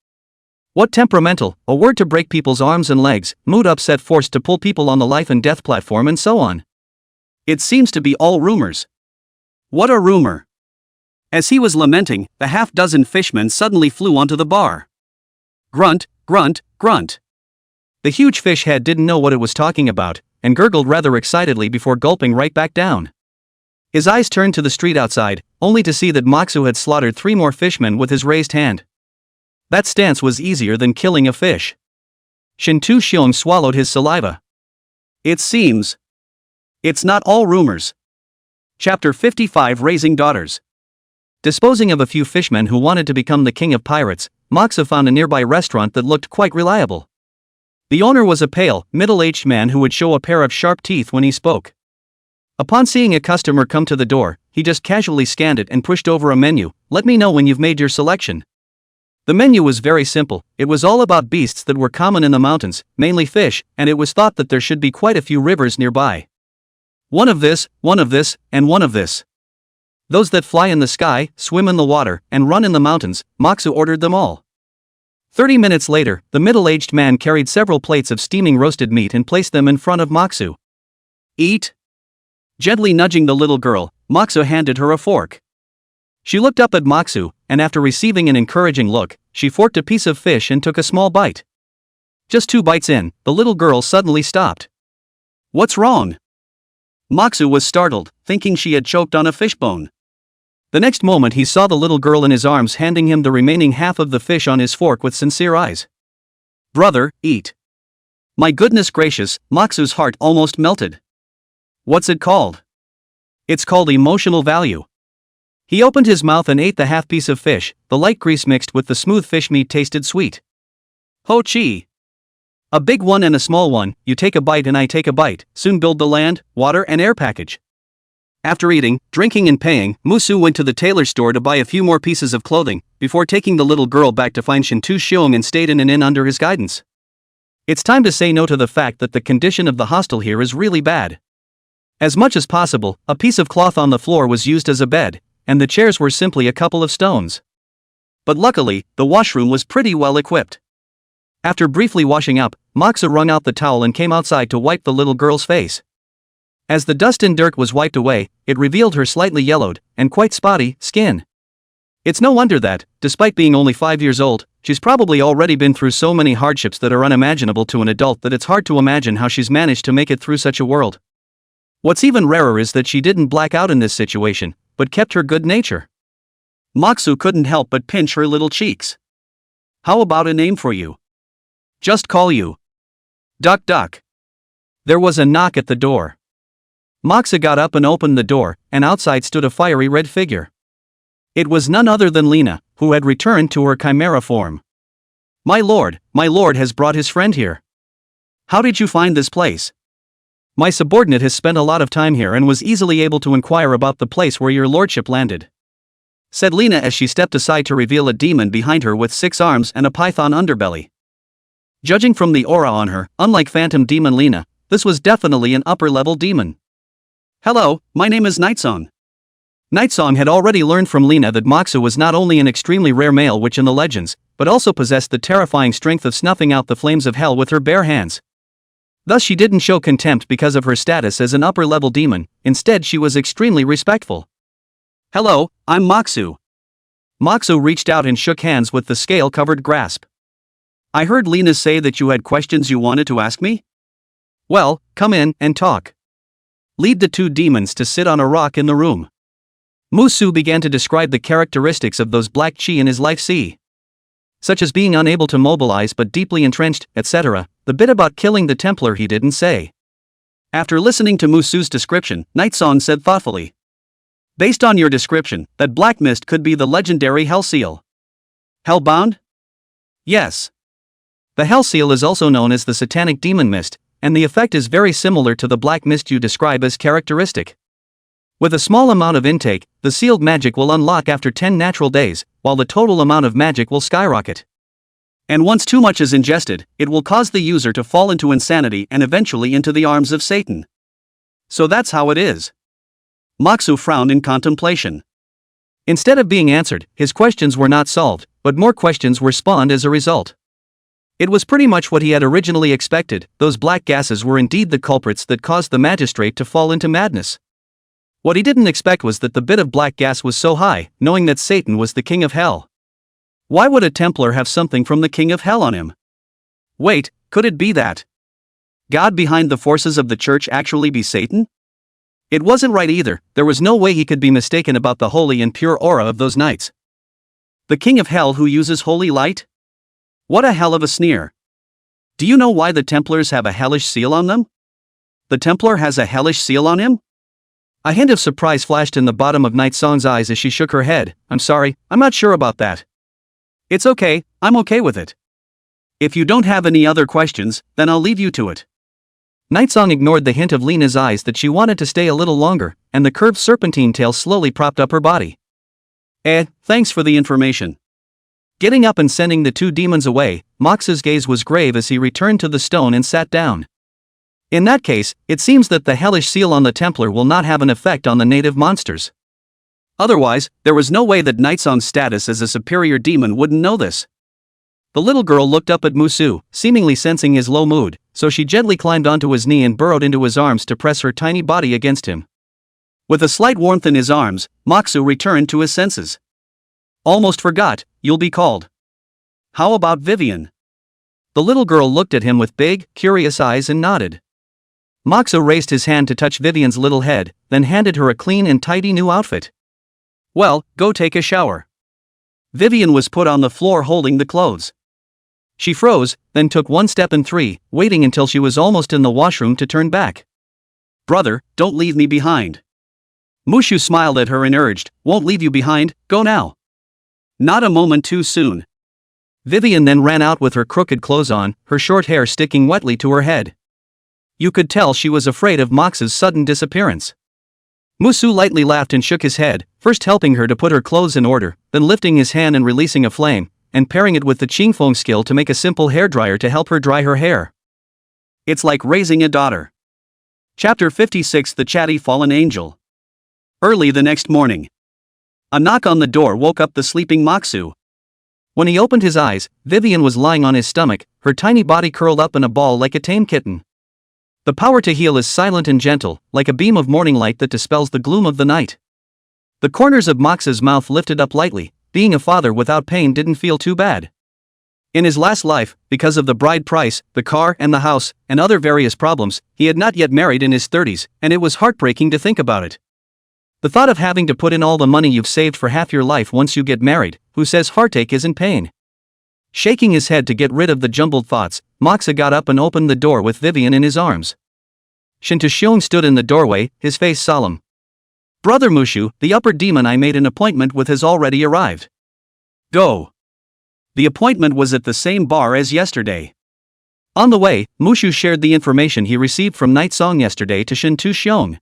What temperamental, a word to break people's arms and legs, mood upset forced to pull people on the life and death platform and so on. It seems to be all rumors. What a rumor. As he was lamenting, the half-dozen fishmen suddenly flew onto the bar. Grunt, grunt, grunt. The huge fish head didn't know what it was talking about, and gurgled rather excitedly before gulping right back down. His eyes turned to the street outside, only to see that Moxu had slaughtered 3 more fishmen with his raised hand. That stance was easier than killing a fish. Shintu Xiong swallowed his saliva. It seems. It's not all rumors. Chapter 55: Raising Daughters. Disposing of a few fishmen who wanted to become the king of pirates, Moxu found a nearby restaurant that looked quite reliable. The owner was a pale, middle-aged man who would show a pair of sharp teeth when he spoke. Upon seeing a customer come to the door, he just casually scanned it and pushed over a menu. "Let me know when you've made your selection." The menu was very simple. It was all about beasts that were common in the mountains, mainly fish, and it was thought that there should be quite a few rivers nearby. One of this, and one of this. Those that fly in the sky, swim in the water, and run in the mountains. Moxu ordered them all. 30 minutes later, the middle-aged man carried several plates of steaming roasted meat and placed them in front of Moxu. "Eat." Gently nudging the little girl, Moxu handed her a fork. She looked up at Moxu, and after receiving an encouraging look, she forked a piece of fish and took a small bite. Just 2 bites in, the little girl suddenly stopped. "What's wrong?" Moxu was startled, thinking she had choked on a fishbone. The next moment he saw the little girl in his arms handing him the remaining half of the fish on his fork with sincere eyes. "Brother, eat." My goodness gracious, Moxu's heart almost melted. "What's it called?" "It's called emotional value." He opened his mouth and ate the half piece of fish. The light grease mixed with the smooth fish meat tasted sweet. "Ho chi. A big one and a small one, you take a bite and I take a bite, soon build the land, water and air package." After eating, drinking and paying, Musu went to the tailor store to buy a few more pieces of clothing, before taking the little girl back to find Shintu Xiong and stayed in an inn under his guidance. It's time to say no to the fact that the condition of the hostel here is really bad. As much as possible, a piece of cloth on the floor was used as a bed, and the chairs were simply a couple of stones. But luckily, the washroom was pretty well equipped. After briefly washing up, Moxa wrung out the towel and came outside to wipe the little girl's face. As the dust and dirt was wiped away, it revealed her slightly yellowed, and quite spotty, skin. It's no wonder that, despite being only 5 years old, she's probably already been through so many hardships that are unimaginable to an adult that it's hard to imagine how she's managed to make it through such a world. What's even rarer is that she didn't black out in this situation, but kept her good nature. Moxu couldn't help but pinch her little cheeks. How about a name for you? Just call you Duck Duck. There was a knock at the door. Moxa got up and opened the door, and outside stood a fiery red figure. It was none other than Lina, who had returned to her chimera form. My lord has brought his friend here. How did you find this place? My subordinate has spent a lot of time here and was easily able to inquire about the place where your lordship landed, said Lina as she stepped aside to reveal a demon behind her with 6 arms and a python underbelly. Judging from the aura on her, unlike phantom demon Lina, this was definitely an upper-level demon. Hello, my name is Nightsong. Nightsong had already learned from Lina that Moxu was not only an extremely rare male witch in the legends, but also possessed the terrifying strength of snuffing out the flames of hell with her bare hands. Thus she didn't show contempt because of her status as an upper-level demon, instead she was extremely respectful. Hello, I'm Moxu. Moxu reached out and shook hands with the scale-covered grasp. I heard Lina say that you had questions you wanted to ask me? Well, come in and talk. Lead the 2 demons to sit on a rock in the room. Musu began to describe the characteristics of those black chi in his life sea, such as being unable to mobilize but deeply entrenched, etc. The bit about killing the Templar he didn't say. After listening to Musu's description, Nightsong said thoughtfully, based on your description, that black mist could be the legendary Hell Seal. Hellbound? Yes. The Hell Seal is also known as the Satanic Demon Mist, and the effect is very similar to the black mist you describe as characteristic. With a small amount of intake, the sealed magic will unlock after 10 natural days, while the total amount of magic will skyrocket. And once too much is ingested, it will cause the user to fall into insanity and eventually into the arms of Satan. So that's how it is. Moxu frowned in contemplation. Instead of being answered, his questions were not solved, but more questions were spawned as a result. It was pretty much what he had originally expected. Those black gases were indeed the culprits that caused the magistrate to fall into madness. What he didn't expect was that the bit of black gas was so high, knowing that Satan was the king of hell. Why would a Templar have something from the king of hell on him? Wait, could it be that God behind the forces of the church actually be Satan? It wasn't right either. There was no way he could be mistaken about the holy and pure aura of those knights. The king of hell who uses holy light? What a hell of a sneer. Do you know why the Templars have a hellish seal on them? The Templar has a hellish seal on him? A hint of surprise flashed in the bottom of Nightsong's eyes as she shook her head. I'm sorry, I'm not sure about that. It's okay, I'm okay with it. If you don't have any other questions, then I'll leave you to it. Nightsong ignored the hint of Lina's eyes that she wanted to stay a little longer, and the curved serpentine tail slowly propped up her body. Thanks for the information. Getting up and sending the 2 demons away, Mox's gaze was grave as he returned to the stone and sat down. In that case, it seems that the hellish seal on the Templar will not have an effect on the native monsters. Otherwise, there was no way that Nightsong's status as a superior demon wouldn't know this. The little girl looked up at Musu, seemingly sensing his low mood, so she gently climbed onto his knee and burrowed into his arms to press her tiny body against him. With a slight warmth in his arms, Moxu returned to his senses. Almost forgot, you'll be called. How about Vivian? The little girl looked at him with big, curious eyes and nodded. Moxu raised his hand to touch Vivian's little head, then handed her a clean and tidy new outfit. Well, go take a shower. Vivian was put on the floor holding the clothes. She froze, then took 1 step and 3, waiting until she was almost in the washroom to turn back. Brother, don't leave me behind. Mushu smiled at her and urged, won't leave you behind, go now. Not a moment too soon. Vivian then ran out with her crooked clothes on, her short hair sticking wetly to her head. You could tell she was afraid of Mox's sudden disappearance. Musu lightly laughed and shook his head, first helping her to put her clothes in order, then lifting his hand and releasing a flame, and pairing it with the Qingfeng skill to make a simple hairdryer to help her dry her hair. It's like raising a daughter. Chapter 56 The Chatty Fallen Angel. Early the next morning. A knock on the door woke up the sleeping Moxu. When he opened his eyes, Vivian was lying on his stomach, her tiny body curled up in a ball like a tame kitten. The power to heal is silent and gentle, like a beam of morning light that dispels the gloom of the night. The corners of Mox's mouth lifted up lightly. Being a father without pain didn't feel too bad. In his last life, because of the bride price, the car and the house, and other various problems, he had not yet married in his 30s, and it was heartbreaking to think about it. The thought of having to put in all the money you've saved for half your life once you get married, who says heartache isn't pain? Shaking his head to get rid of the jumbled thoughts, Moxa got up and opened the door with Vivian in his arms. Shintoxiong stood in the doorway, his face solemn. Brother Mushu, the upper demon I made an appointment with has already arrived. Go. The appointment was at the same bar as yesterday. On the way, Mushu shared the information he received from Night Song yesterday to Shintoxiong.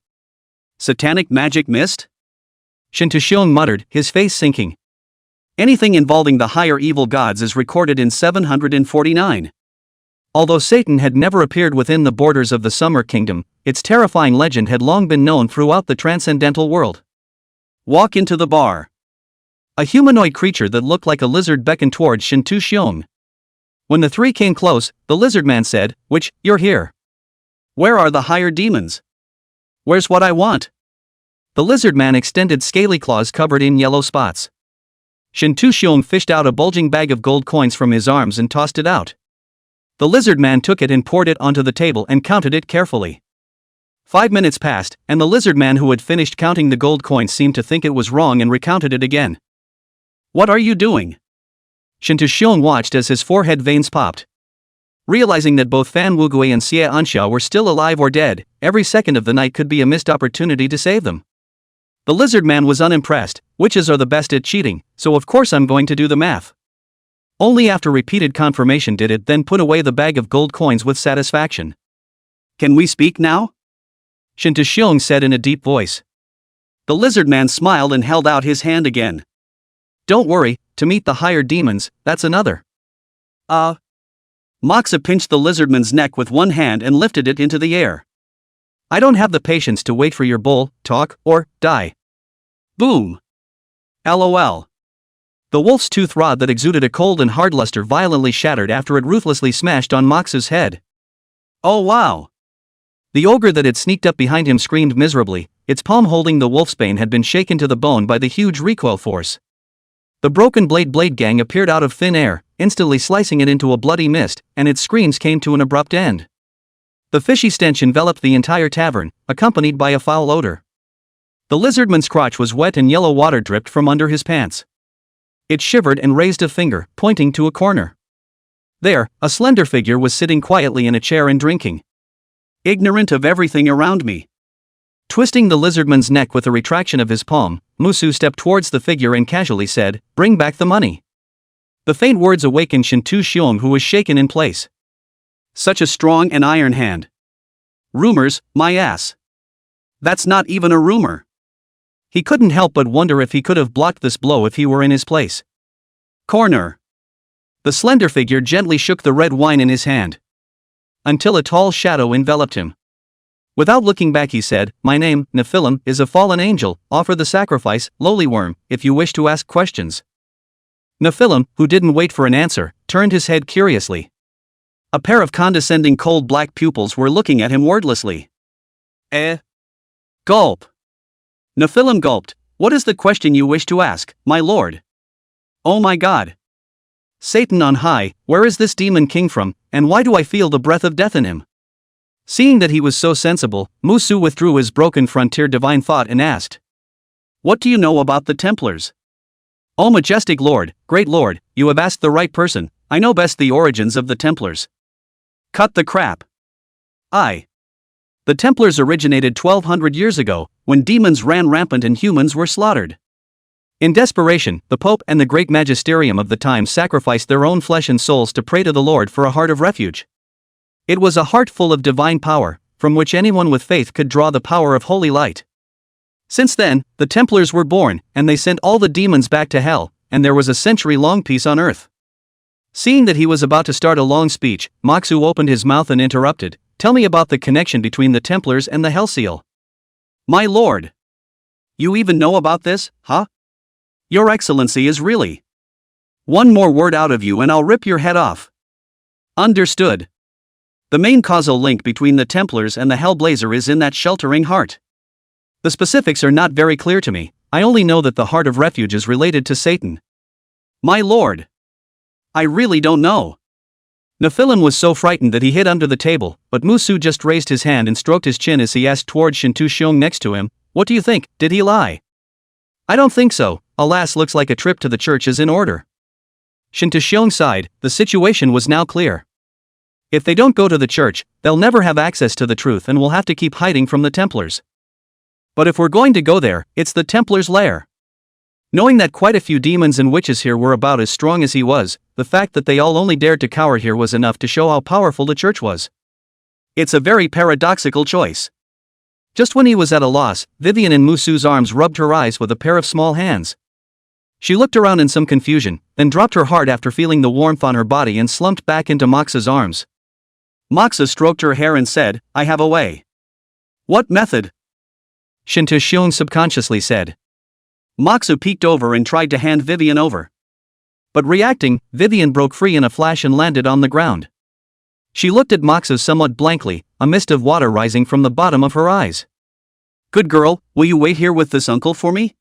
Satanic magic mist? Shintoxiong muttered, his face sinking. Anything involving the higher evil gods is recorded in 749. Although Satan had never appeared within the borders of the Summer Kingdom, its terrifying legend had long been known throughout the transcendental world. Walk into the bar. A humanoid creature that looked like a lizard beckoned towards Shintoxiong. When the three came close, the lizard man said, you're here. Where are the higher demons? Where's what I want? The lizard man extended scaly claws covered in yellow spots. Shintoxiong fished out a bulging bag of gold coins from his arms and tossed it out. The lizard man took it and poured it onto the table and counted it carefully. 5 minutes passed, and the lizard man who had finished counting the gold coins seemed to think it was wrong and recounted it again. What are you doing? Shintoxiong watched as his forehead veins popped. Realizing that both Fan Wugui and Xie Anxia were still alive or dead, every second of the night could be a missed opportunity to save them. The lizard man was unimpressed. Witches are the best at cheating, so of course I'm going to do the math. Only after repeated confirmation did it then put away the bag of gold coins with satisfaction. Can we speak now? Shintoxiong said in a deep voice. The lizard man smiled and held out his hand again. Don't worry, to meet the higher demons, that's another. Moxa pinched the lizardman's neck with one hand and lifted it into the air. I don't have the patience to wait for your bull, talk, or die. Boom. LOL. The wolf's tooth rod that exuded a cold and hard luster violently shattered after it ruthlessly smashed on Moxa's head. Oh wow. The ogre that had sneaked up behind him screamed miserably, its palm holding the wolfsbane had been shaken to the bone by the huge recoil force. The broken blade gang appeared out of thin air, instantly slicing it into a bloody mist, and its screams came to an abrupt end. The fishy stench enveloped the entire tavern, accompanied by a foul odor. The lizardman's crotch was wet and yellow water dripped from under his pants. It shivered and raised a finger, pointing to a corner. There, a slender figure was sitting quietly in a chair and drinking. Ignorant of everything around me. Twisting the lizardman's neck with a retraction of his palm, Musu stepped towards the figure and casually said, "Bring back the money." The faint words awakened Shintoxiong, who was shaken in place. Such a strong and iron hand. Rumors, my ass. That's not even a rumor. He couldn't help but wonder if he could have blocked this blow if he were in his place. Corner. The slender figure gently shook the red wine in his hand. Until a tall shadow enveloped him. Without looking back he said, "My name, Nephilim, is a fallen angel. Offer the sacrifice, lowly worm, if you wish to ask questions." Nephilim, who didn't wait for an answer, turned his head curiously. A pair of condescending cold black pupils were looking at him wordlessly. Gulp. Nephilim gulped. "What is the question you wish to ask, my lord?" "Oh my god. Satan on high, where is this demon king from, and why do I feel the breath of death in him?" Seeing that he was so sensible, Musu withdrew his broken frontier divine thought and asked, "What do you know about the Templars?" "Oh majestic lord, great lord, you have asked the right person. I know best the origins of the Templars." "Cut the crap. The Templars originated 1200 years ago, when demons ran rampant and humans were slaughtered. In desperation, the Pope and the great magisterium of the time sacrificed their own flesh and souls to pray to the Lord for a heart of refuge. It was a heart full of divine power, from which anyone with faith could draw the power of holy light. Since then, the Templars were born, and they sent all the demons back to hell, and there was a century-long peace on earth. Seeing that he was about to start a long speech, Moxu opened his mouth and interrupted, "Tell me about the connection between the Templars and the Hell Seal." "My lord. You even know about this, huh? Your Excellency is really. One more word out of you and I'll rip your head off." "Understood. The main causal link between the Templars and the Hellblazer is in that sheltering heart. The specifics are not very clear to me. I only know that the heart of refuge is related to Satan." "My lord. I really don't know. Nephilim was so frightened that he hid under the table, but Musu just raised his hand and stroked his chin as he asked towards Shintu Xiong next to him, "What do you think, did he lie?" "I don't think so, alas, looks like a trip to the church is in order." Shintu Xiong sighed, the situation was now clear. If they don't go to the church, they'll never have access to the truth and will have to keep hiding from the Templars. But if we're going to go there, it's the Templars' lair. Knowing that quite a few demons and witches here were about as strong as he was, the fact that they all only dared to cower here was enough to show how powerful the church was. It's a very paradoxical choice. Just when he was at a loss, Vivian in Musu's arms rubbed her eyes with a pair of small hands. She looked around in some confusion, then dropped her heart after feeling the warmth on her body and slumped back into Moxa's arms. Moxa stroked her hair and said, "I have a way." "What method?" Shintu Xiong subconsciously said. Moxa peeked over and tried to hand Vivian over. But reacting, Vivian broke free in a flash and landed on the ground. She looked at Moxa somewhat blankly, a mist of water rising from the bottom of her eyes. "Good girl, will you wait here with this uncle for me?"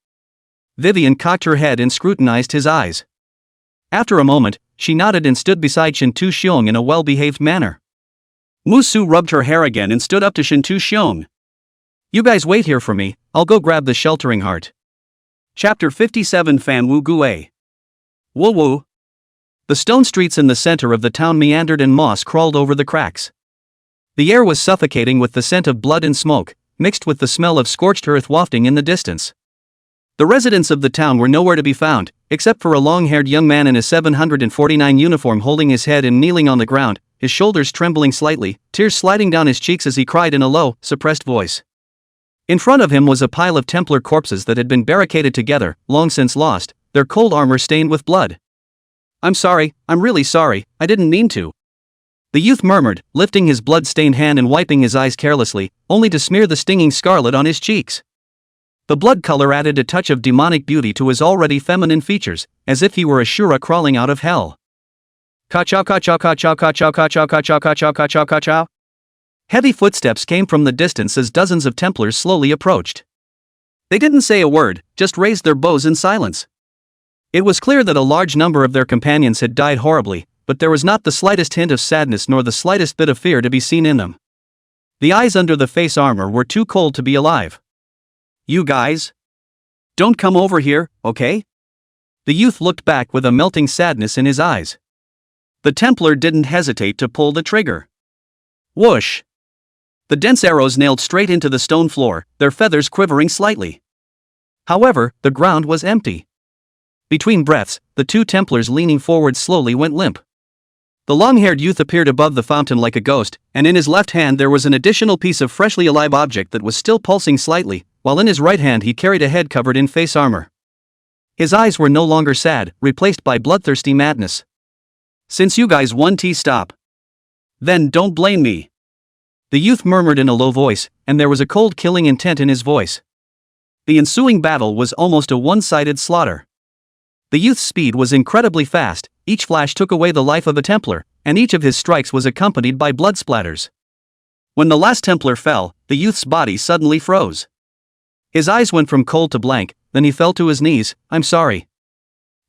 Vivian cocked her head and scrutinized his eyes. After a moment, she nodded and stood beside Shintu Xiong in a well-behaved manner. Musu rubbed her hair again and stood up to Shintu Xiong. "You guys wait here for me, I'll go grab the sheltering heart." Chapter 57 Fan Wu Gui. Woo woo. The stone streets in the center of the town meandered and moss crawled over the cracks. The air was suffocating with the scent of blood and smoke, mixed with the smell of scorched earth wafting in the distance. The residents of the town were nowhere to be found, except for a long-haired young man in a 749 uniform holding his head and kneeling on the ground, his shoulders trembling slightly, tears sliding down his cheeks as he cried in a low, suppressed voice. In front of him was a pile of Templar corpses that had been barricaded together, long since lost, their cold armor stained with blood. I'm really sorry, I didn't mean to." The youth murmured, lifting his blood-stained hand and wiping his eyes carelessly, only to smear the stinging scarlet on his cheeks. The blood color added a touch of demonic beauty to his already feminine features, as if he were a Shura crawling out of hell. Ka-chow ka-chow ka-chow ka-chow ka-chow ka-chow ka-chow ka-chow ka-chow. Heavy footsteps came from the distance as dozens of Templars slowly approached. They didn't say a word, just raised their bows in silence. It was clear that a large number of their companions had died horribly, but there was not the slightest hint of sadness nor the slightest bit of fear to be seen in them. The eyes under the face armor were too cold to be alive. "You guys? Don't come over here, okay?" The youth looked back with a melting sadness in his eyes. The Templar didn't hesitate to pull the trigger. Whoosh! The dense arrows nailed straight into the stone floor, their feathers quivering slightly. However, the ground was empty. Between breaths, the two Templars leaning forward slowly went limp. The long-haired youth appeared above the fountain like a ghost, and in his left hand there was an additional piece of freshly alive object that was still pulsing slightly, while in his right hand he carried a head covered in face armor. His eyes were no longer sad, replaced by bloodthirsty madness. "Since you guys won, stop. Then don't blame me." The youth murmured in a low voice, and there was a cold killing intent in his voice. The ensuing battle was almost a one-sided slaughter. The youth's speed was incredibly fast, each flash took away the life of a Templar, and each of his strikes was accompanied by blood splatters. When the last Templar fell, the youth's body suddenly froze. His eyes went from cold to blank, then he fell to his knees. "I'm sorry.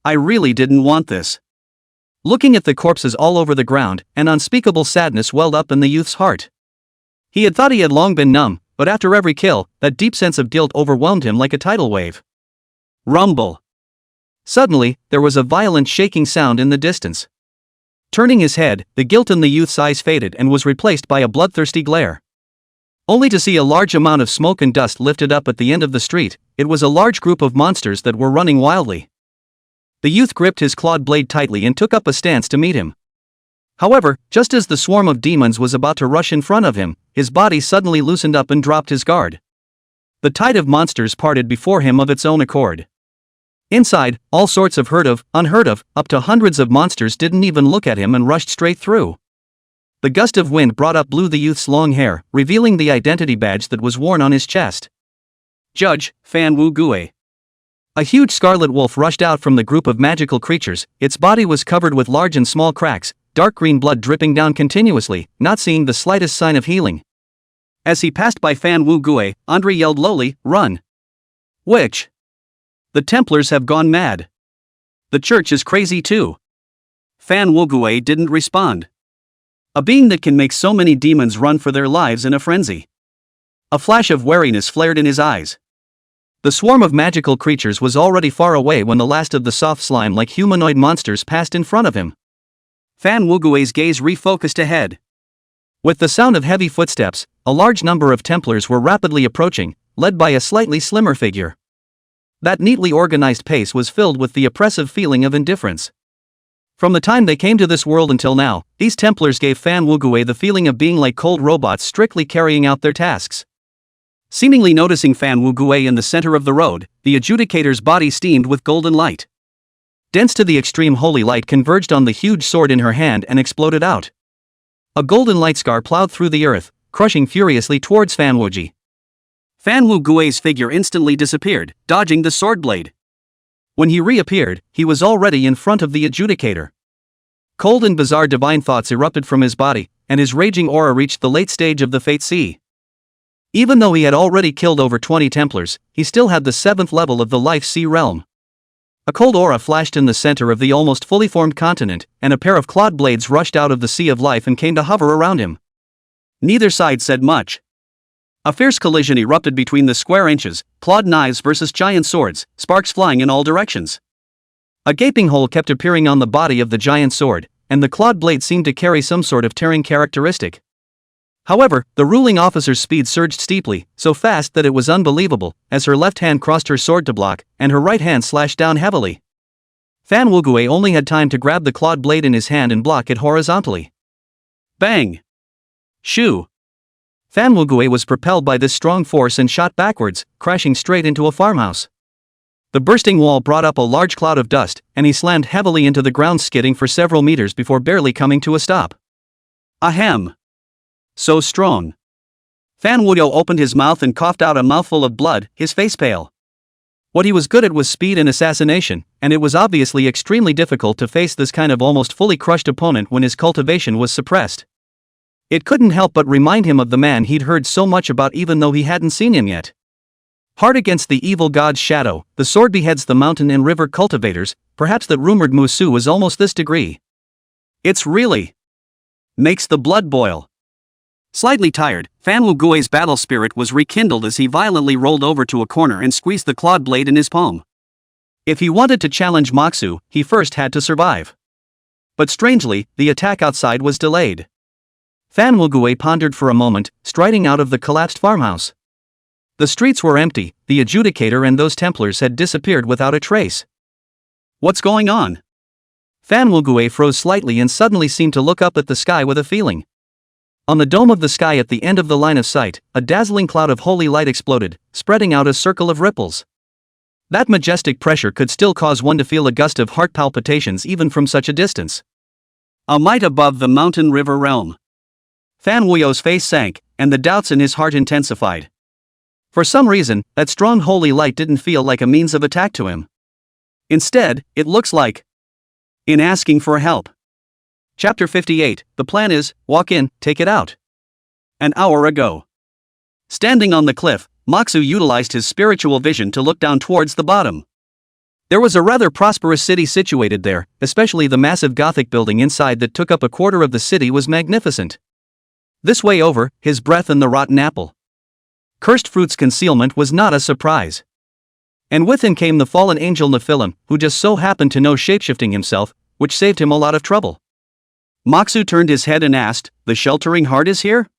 I really didn't want this." Looking at the corpses all over the ground, an unspeakable sadness welled up in the youth's heart. He had thought he had long been numb, but after every kill, that deep sense of guilt overwhelmed him like a tidal wave. Rumble. Suddenly, there was a violent shaking sound in the distance. Turning his head, the guilt in the youth's eyes faded and was replaced by a bloodthirsty glare. Only to see a large amount of smoke and dust lifted up at the end of the street. It was a large group of monsters that were running wildly. The youth gripped his clawed blade tightly and took up a stance to meet him. However, just as the swarm of demons was about to rush in front of him, his body suddenly loosened up and dropped his guard. The tide of monsters parted before him of its own accord. Inside, all sorts of unheard of, up to hundreds of monsters didn't even look at him and rushed straight through. The gust of wind blew the youth's long hair, revealing the identity badge that was worn on his chest. Judge, Fan Wu Gui. A huge scarlet wolf rushed out from the group of magical creatures. Its body was covered with large and small cracks, dark green blood dripping down continuously, not seeing the slightest sign of healing. As he passed by Fan Wu Gui, Andre yelled lowly, "Run!" Which? The Templars have gone mad. The church is crazy too. Fan Wugui didn't respond. A being that can make so many demons run for their lives in a frenzy. A flash of wariness flared in his eyes. The swarm of magical creatures was already far away when the last of the soft slime-like humanoid monsters passed in front of him. Fan Wugui's gaze refocused ahead. With the sound of heavy footsteps, a large number of Templars were rapidly approaching, led by a slightly slimmer figure. That neatly organized pace was filled with the oppressive feeling of indifference. From the time they came to this world until now, these Templars gave Fan Wugui the feeling of being like cold robots strictly carrying out their tasks. Seemingly noticing Fan Wugui in the center of the road, the adjudicator's body steamed with golden light. Dense to the extreme holy light converged on the huge sword in her hand and exploded out. A golden light scar plowed through the earth, crushing furiously towards Fan Wuji. Fan Wugui's figure instantly disappeared, dodging the sword blade. When he reappeared, he was already in front of the adjudicator. Cold and bizarre divine thoughts erupted from his body, and his raging aura reached the late stage of the Fate Sea. Even though he had already killed over 20 Templars, he still had the 7th level of the Life Sea realm. A cold aura flashed in the center of the almost fully formed continent, and a pair of clawed blades rushed out of the sea of life and came to hover around him. Neither side said much. A fierce collision erupted between the square inches, clawed knives versus giant swords, sparks flying in all directions. A gaping hole kept appearing on the body of the giant sword, and the clawed blade seemed to carry some sort of tearing characteristic. However, the ruling officer's speed surged steeply, so fast that it was unbelievable, as her left hand crossed her sword to block, and her right hand slashed down heavily. Fan Wugui only had time to grab the clawed blade in his hand and block it horizontally. Bang! Shoo! Fan Wugui was propelled by this strong force and shot backwards, crashing straight into a farmhouse. The bursting wall brought up a large cloud of dust, and he slammed heavily into the ground, skidding for several meters before barely coming to a stop. Ahem! So strong. Fan Wuyo opened his mouth and coughed out a mouthful of blood, his face pale. What he was good at was speed and assassination, and it was obviously extremely difficult to face this kind of almost fully crushed opponent when his cultivation was suppressed. It couldn't help but remind him of the man he'd heard so much about even though he hadn't seen him yet. Hard against the evil god's shadow, the sword beheads the mountain and river cultivators, perhaps that rumored Musu was almost this degree. It's really makes the blood boil. Slightly tired, Fan Wugui's battle spirit was rekindled as he violently rolled over to a corner and squeezed the clawed blade in his palm. If he wanted to challenge Moxu, he first had to survive. But strangely, the attack outside was delayed. Fan Wugui pondered for a moment, striding out of the collapsed farmhouse. The streets were empty, the adjudicator and those Templars had disappeared without a trace. What's going on? Fan Wugui froze slightly and suddenly seemed to look up at the sky with a feeling. On the dome of the sky at the end of the line of sight, a dazzling cloud of holy light exploded, spreading out a circle of ripples. That majestic pressure could still cause one to feel a gust of heart palpitations even from such a distance. A might above the mountain river realm. Fan Wuyo's face sank, and the doubts in his heart intensified. For some reason, that strong holy light didn't feel like a means of attack to him. Instead, it looks like in asking for help. Chapter 58, the plan is, walk in, take it out. An hour ago. Standing on the cliff, Moxu utilized his spiritual vision to look down towards the bottom. There was a rather prosperous city situated there, especially the massive Gothic building inside that took up a quarter of the city was magnificent. This way over, his breath and the rotten apple. Cursed fruit's concealment was not a surprise. And with him came the fallen angel Nephilim, who just so happened to know shapeshifting himself, which saved him a lot of trouble. Moxu turned his head and asked, "The sheltering heart is here?"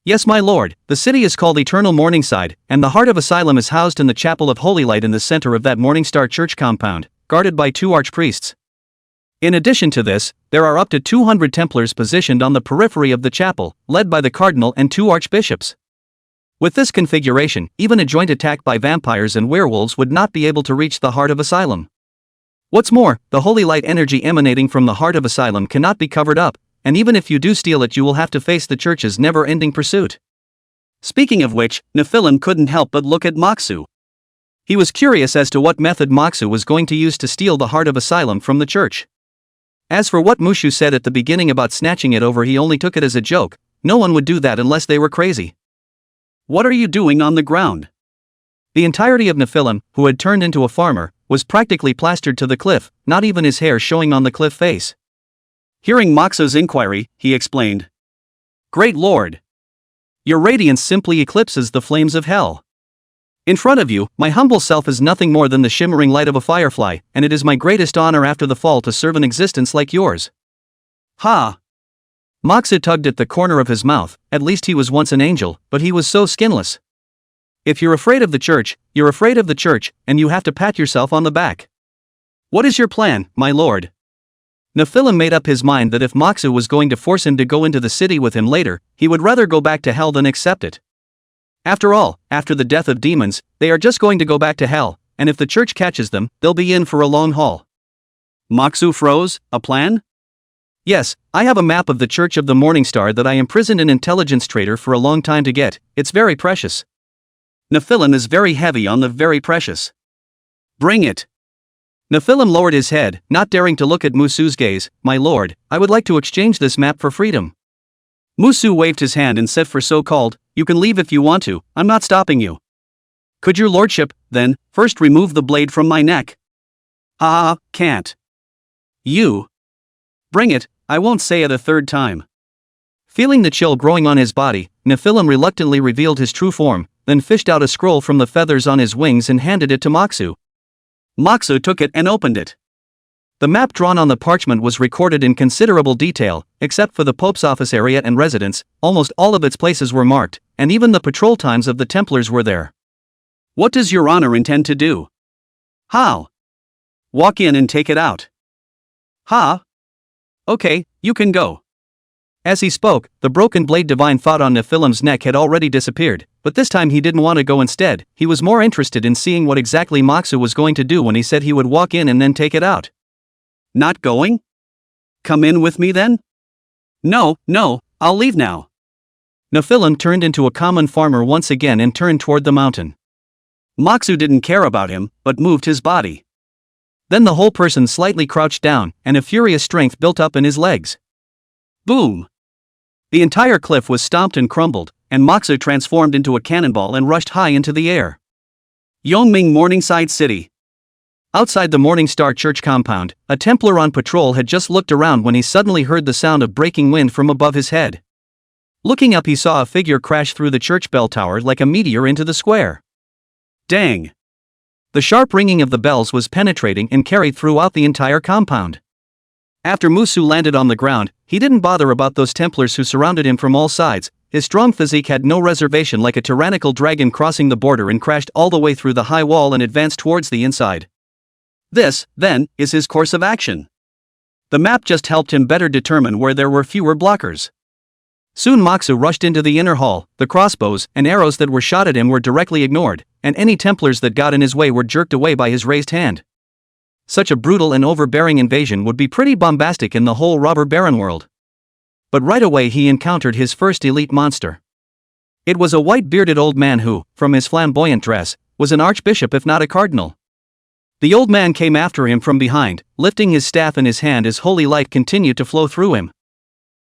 "Yes, my lord, the city is called Eternal Morningside, and the Heart of Asylum is housed in the Chapel of Holy Light in the center of that Morningstar Church compound, guarded by 2 archpriests. In addition to this, there are up to 200 Templars positioned on the periphery of the chapel, led by the Cardinal and 2 archbishops. With this configuration, even a joint attack by vampires and werewolves would not be able to reach the Heart of Asylum. What's more, the holy light energy emanating from the Heart of Asylum cannot be covered up, and even if you do steal it you will have to face the church's never-ending pursuit." Speaking of which, Nephilim couldn't help but look at Moxu. He was curious as to what method Moxu was going to use to steal the Heart of Asylum from the church. As for what Mushu said at the beginning about snatching it over, he only took it as a joke. No one would do that unless they were crazy. "What are you doing on the ground?" The entirety of Nephilim, who had turned into a farmer, was practically plastered to the cliff, not even his hair showing on the cliff face. Hearing Moxu's inquiry, he explained. Great Lord! Your radiance simply eclipses the flames of hell. In front of you, my humble self is nothing more than the shimmering light of a firefly, and it is my greatest honor after the fall to serve an existence like yours. Ha! Moxu tugged at the corner of his mouth. At least he was once an angel, but he was so skinless. If you're afraid of the church, you're afraid of the church, and you have to pat yourself on the back. What is your plan, my lord? Nephilim made up his mind that if Moxu was going to force him to go into the city with him later, he would rather go back to hell than accept it. After all, after the death of demons, they are just going to go back to hell, and if the church catches them, they'll be in for a long haul. Moxu froze. A plan? Yes, I have a map of the Church of the Morning Star that I imprisoned an intelligence trader for a long time to get. It's very precious. Nephilim is very heavy on the very precious. Bring it. Nephilim lowered his head, not daring to look at Musu's gaze. My lord, I would like to exchange this map for freedom. Musu waved his hand and said, for so-called, you can leave if you want to, I'm not stopping you. Could your lordship, then, first remove the blade from my neck? Can't. You. Bring it, I won't say it a third time. Feeling the chill growing on his body, Nephilim reluctantly revealed his true form, then fished out a scroll from the feathers on his wings and handed it to Moxu. Moxu took it and opened it. The map drawn on the parchment was recorded in considerable detail, except for the Pope's office area and residence. Almost all of its places were marked, and even the patrol times of the Templars were there. What does your honor intend to do? How? Walk in and take it out. Ha? Okay, you can go. As he spoke, the broken blade divine thought on Nephilim's neck had already disappeared, but this time he didn't want to go instead. He was more interested in seeing what exactly Moxu was going to do when he said he would walk in and then take it out. Not going? Come in with me then? No, I'll leave now. Nephilim turned into a common farmer once again and turned toward the mountain. Moxu didn't care about him, but moved his body. Then the whole person slightly crouched down, and a furious strength built up in his legs. Boom! The entire cliff was stomped and crumbled, and Moxu transformed into a cannonball and rushed high into the air. Yongming Morningside City. Outside the Morning Star Church compound, a Templar on patrol had just looked around when he suddenly heard the sound of breaking wind from above his head. Looking up, he saw a figure crash through the church bell tower like a meteor into the square. Dang! The sharp ringing of the bells was penetrating and carried throughout the entire compound. After Musu landed on the ground, he didn't bother about those Templars who surrounded him from all sides. His strong physique had no reservation, like a tyrannical dragon crossing the border, and crashed all the way through the high wall and advanced towards the inside. This, then, is his course of action. The map just helped him better determine where there were fewer blockers. Soon Moxu rushed into the inner hall. The crossbows and arrows that were shot at him were directly ignored, and any Templars that got in his way were jerked away by his raised hand. Such a brutal and overbearing invasion would be pretty bombastic in the whole robber baron world. But right away he encountered his first elite monster. It was a white-bearded old man who, from his flamboyant dress, was an archbishop if not a cardinal. The old man came after him from behind, lifting his staff in his hand as holy light continued to flow through him.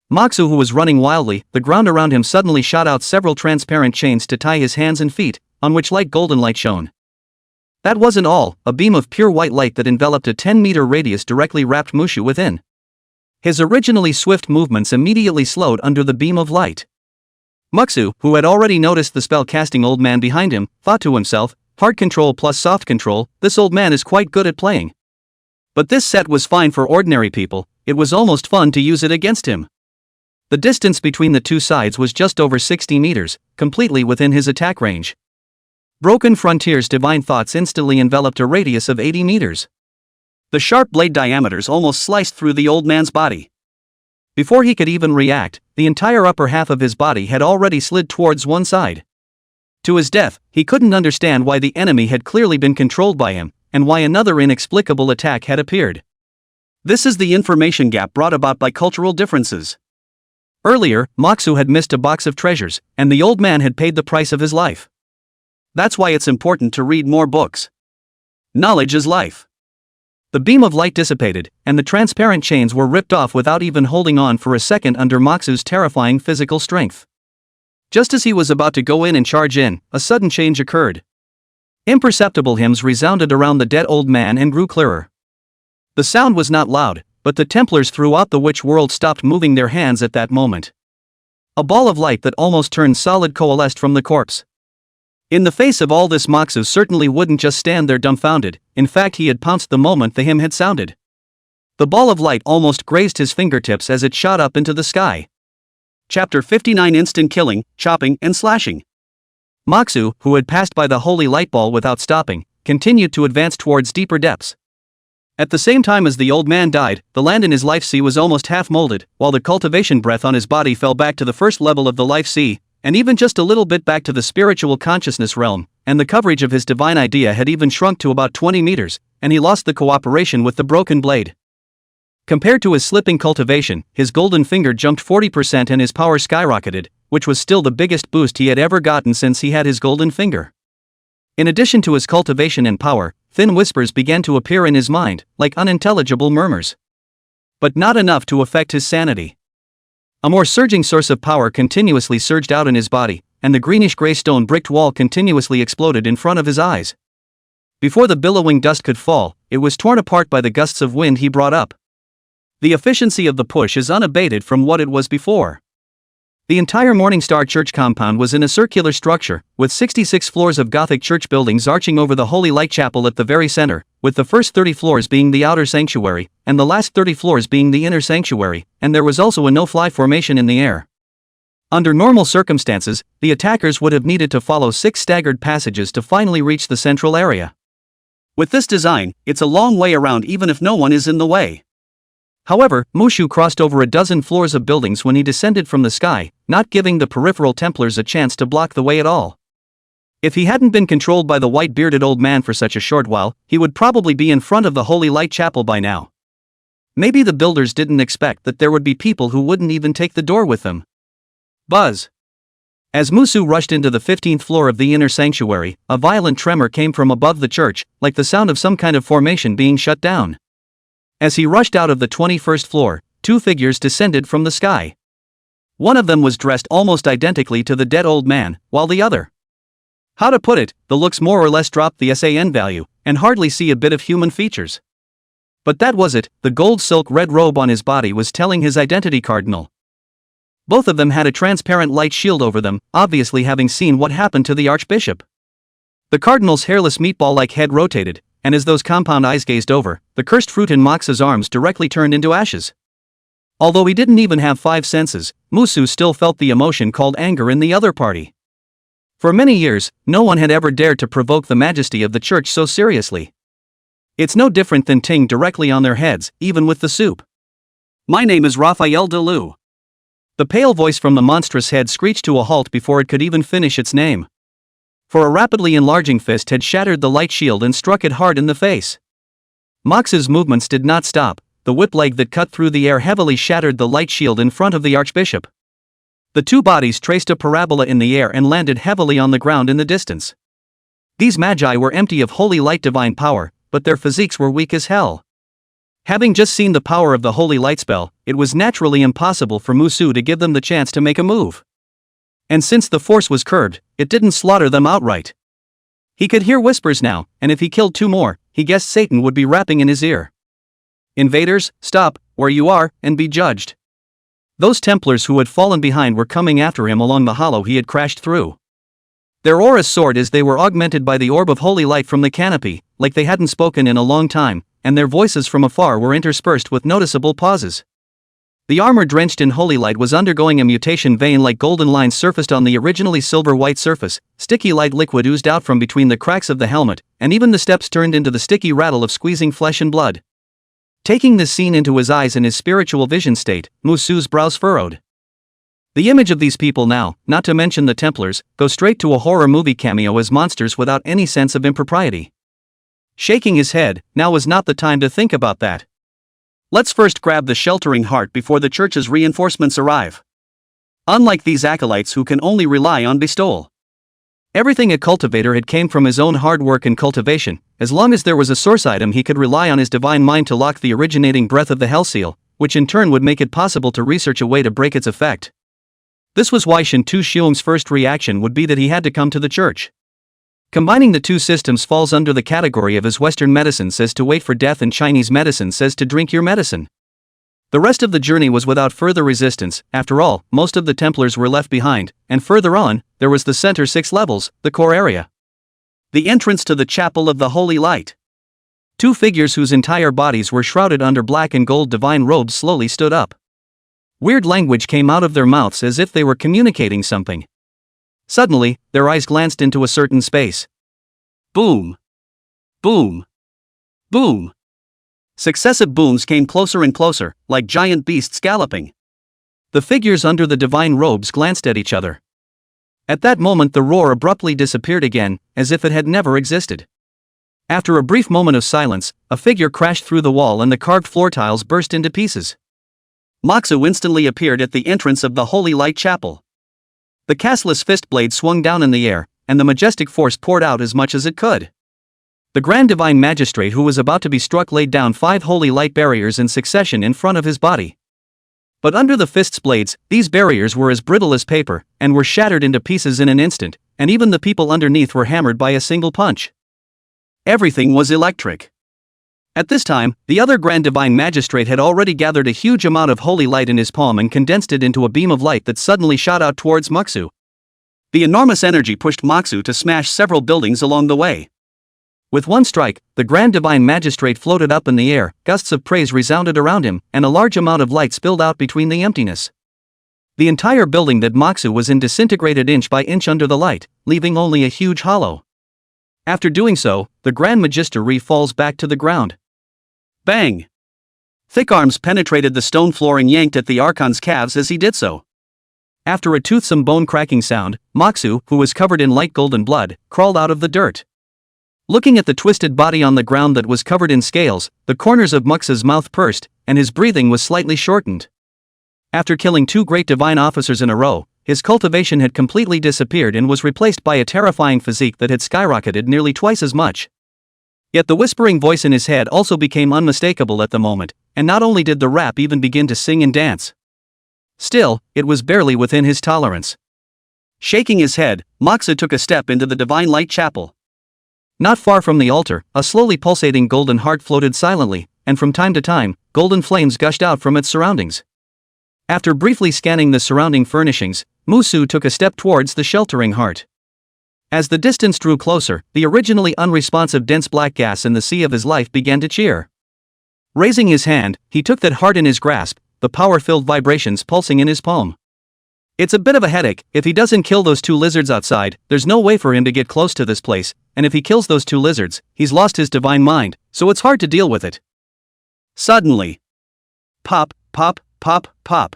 Moxu, who was running wildly, the ground around him suddenly shot out several transparent chains to tie his hands and feet, on which golden light shone. That wasn't all. A beam of pure white light that enveloped a 10-meter radius directly wrapped Mushu within. His originally swift movements immediately slowed under the beam of light. Moxu, who had already noticed the spell-casting old man behind him, thought to himself, hard control plus soft control, this old man is quite good at playing. But this set was fine for ordinary people. It was almost fun to use it against him. The distance between the two sides was just over 60 meters, completely within his attack range. Broken Frontier's divine thoughts instantly enveloped a radius of 80 meters. The sharp blade diameters almost sliced through the old man's body. Before he could even react, the entire upper half of his body had already slid towards one side. To his death, he couldn't understand why the enemy had clearly been controlled by him, and why another inexplicable attack had appeared. This is the information gap brought about by cultural differences. Earlier, Moxu had missed a box of treasures, and the old man had paid the price of his life. That's why it's important to read more books. Knowledge is life. The beam of light dissipated, and the transparent chains were ripped off without even holding on for a second under Moxu's terrifying physical strength. Just as he was about to go in and charge in, a sudden change occurred. Imperceptible hymns resounded around the dead old man and grew clearer. The sound was not loud, but the Templars throughout the witch world stopped moving their hands at that moment. A ball of light that almost turned solid coalesced from the corpse. In the face of all this, Moxu certainly wouldn't just stand there dumbfounded. In fact, he had pounced the moment the hymn had sounded. The ball of light almost grazed his fingertips as it shot up into the sky. Chapter 59: Instant Killing, Chopping, and Slashing. Moxu, who had passed by the holy light ball without stopping, continued to advance towards deeper depths. At the same time as the old man died, the land in his life sea was almost half molded, while the cultivation breath on his body fell back to the first level of the life sea, and even just a little bit back to the spiritual consciousness realm, and the coverage of his divine idea had even shrunk to about 20 meters, and he lost the cooperation with the broken blade. Compared to his slipping cultivation, his golden finger jumped 40% and his power skyrocketed, which was still the biggest boost he had ever gotten since he had his golden finger. In addition to his cultivation and power, thin whispers began to appear in his mind, like unintelligible murmurs. But not enough to affect his sanity. A more surging source of power continuously surged out in his body, and the greenish-gray stone bricked wall continuously exploded in front of his eyes. Before the billowing dust could fall, it was torn apart by the gusts of wind he brought up. The efficiency of the push is unabated from what it was before. The entire Morningstar Church compound was in a circular structure, with 66 floors of Gothic church buildings arching over the Holy Light Chapel at the very center, with the first 30 floors being the outer sanctuary, and the last 30 floors being the inner sanctuary, and there was also a no-fly formation in the air. Under normal circumstances, the attackers would have needed to follow 6 staggered passages to finally reach the central area. With this design, it's a long way around even if no one is in the way. However, Mushu crossed over a dozen floors of buildings when he descended from the sky, not giving the peripheral Templars a chance to block the way at all. If he hadn't been controlled by the white-bearded old man for such a short while, he would probably be in front of the Holy Light Chapel by now. Maybe the builders didn't expect that there would be people who wouldn't even take the door with them. Buzz. As Mushu rushed into the 15th floor of the inner sanctuary, a violent tremor came from above the church, like the sound of some kind of formation being shut down. As he rushed out of the 21st floor, 2 figures descended from the sky. One of them was dressed almost identically to the dead old man, while the other, how to put it, the looks more or less dropped the SAN value, and hardly see a bit of human features. But that was it, the gold silk red robe on his body was telling his identity cardinal. Both of them had a transparent light shield over them, obviously having seen what happened to the archbishop. The cardinal's hairless meatball-like head rotated, and as those compound eyes gazed over, the cursed fruit in Mox's arms directly turned into ashes. Although he didn't even have 5 senses, Mushu still felt the emotion called anger in the other party. For many years, no one had ever dared to provoke the majesty of the church so seriously. It's no different than Ting directly on their heads, even with the soup. My name is Raphael Deleu. The pale voice from the monstrous head screeched to a halt before it could even finish its name. For a rapidly enlarging fist had shattered the light shield and struck it hard in the face. Mox's movements did not stop, the whip leg that cut through the air heavily shattered the light shield in front of the archbishop. The 2 bodies traced a parabola in the air and landed heavily on the ground in the distance. These magi were empty of holy light divine power, but their physiques were weak as hell. Having just seen the power of the holy light spell, it was naturally impossible for Mushu to give them the chance to make a move. And since the force was curbed, it didn't slaughter them outright. He could hear whispers now, and if he killed 2 more, he guessed Satan would be rapping in his ear. Invaders, stop, where you are, and be judged. Those Templars who had fallen behind were coming after him along the hollow he had crashed through. Their auras soared as they were augmented by the orb of holy light from the canopy, like they hadn't spoken in a long time, and their voices from afar were interspersed with noticeable pauses. The armor drenched in holy light was undergoing a mutation. Vein-like golden lines surfaced on the originally silver-white surface, sticky light liquid oozed out from between the cracks of the helmet, and even the steps turned into the sticky rattle of squeezing flesh and blood. Taking this scene into his eyes in his spiritual vision state, Mushu's brows furrowed. The image of these people now, not to mention the Templars, go straight to a horror movie cameo as monsters without any sense of impropriety. Shaking his head, now was not the time to think about that. Let's first grab the sheltering heart before the church's reinforcements arrive. Unlike these acolytes who can only rely on bestowal. Everything a cultivator had came from his own hard work and cultivation. As long as there was a source item, he could rely on his divine mind to lock the originating breath of the hell seal, which in turn would make it possible to research a way to break its effect. This was why Shin Tu Xiong's first reaction would be that he had to come to the church. Combining the 2 systems falls under the category of his Western medicine says to wait for death and Chinese medicine says to drink your medicine. The rest of the journey was without further resistance. After all, most of the Templars were left behind, and further on, there was the center 6 levels, the core area. The entrance to the Chapel of the Holy Light. 2 figures whose entire bodies were shrouded under black and gold divine robes slowly stood up. Weird language came out of their mouths as if they were communicating something. Suddenly, their eyes glanced into a certain space. Boom! Boom! Boom! Successive booms came closer and closer, like giant beasts galloping. The figures under the divine robes glanced at each other. At that moment the roar abruptly disappeared again, as if it had never existed. After a brief moment of silence, a figure crashed through the wall and the carved floor tiles burst into pieces. Moxu instantly appeared at the entrance of the Holy Light Chapel. The castless fist blade swung down in the air, and the majestic force poured out as much as it could. The Grand Divine Magistrate who was about to be struck laid down 5 holy light barriers in succession in front of his body. But under the fist's blades, these barriers were as brittle as paper, and were shattered into pieces in an instant, and even the people underneath were hammered by a single punch. Everything was electric. At this time, the other Grand Divine Magistrate had already gathered a huge amount of holy light in his palm and condensed it into a beam of light that suddenly shot out towards Moxu. The enormous energy pushed Moxu to smash several buildings along the way. With one strike, the Grand Divine Magistrate floated up in the air, gusts of praise resounded around him, and a large amount of light spilled out between the emptiness. The entire building that Moxu was in disintegrated inch by inch under the light, leaving only a huge hollow. After doing so, the Grand Magister falls back to the ground. Bang! Thick arms penetrated the stone floor and yanked at the Archon's calves as he did so. After a toothsome bone-cracking sound, Moxu, who was covered in light golden blood, crawled out of the dirt. Looking at the twisted body on the ground that was covered in scales, the corners of Moxu's mouth pursed, and his breathing was slightly shortened. After killing 2 great divine officers in a row, his cultivation had completely disappeared and was replaced by a terrifying physique that had skyrocketed nearly twice as much. Yet the whispering voice in his head also became unmistakable at the moment, and not only did the rap even begin to sing and dance. Still, it was barely within his tolerance. Shaking his head, Moxu took a step into the Divine Light Chapel. Not far from the altar, a slowly pulsating golden heart floated silently, and from time to time, golden flames gushed out from its surroundings. After briefly scanning the surrounding furnishings, Moxu took a step towards the sheltering heart. As the distance drew closer, the originally unresponsive dense black gas in the sea of his life began to cheer. Raising his hand, he took that heart in his grasp, the power-filled vibrations pulsing in his palm. It's a bit of a headache. If he doesn't kill those 2 lizards outside, there's no way for him to get close to this place, and if he kills those 2 lizards, he's lost his divine mind, so it's hard to deal with it. Suddenly. Pop, pop, pop, pop.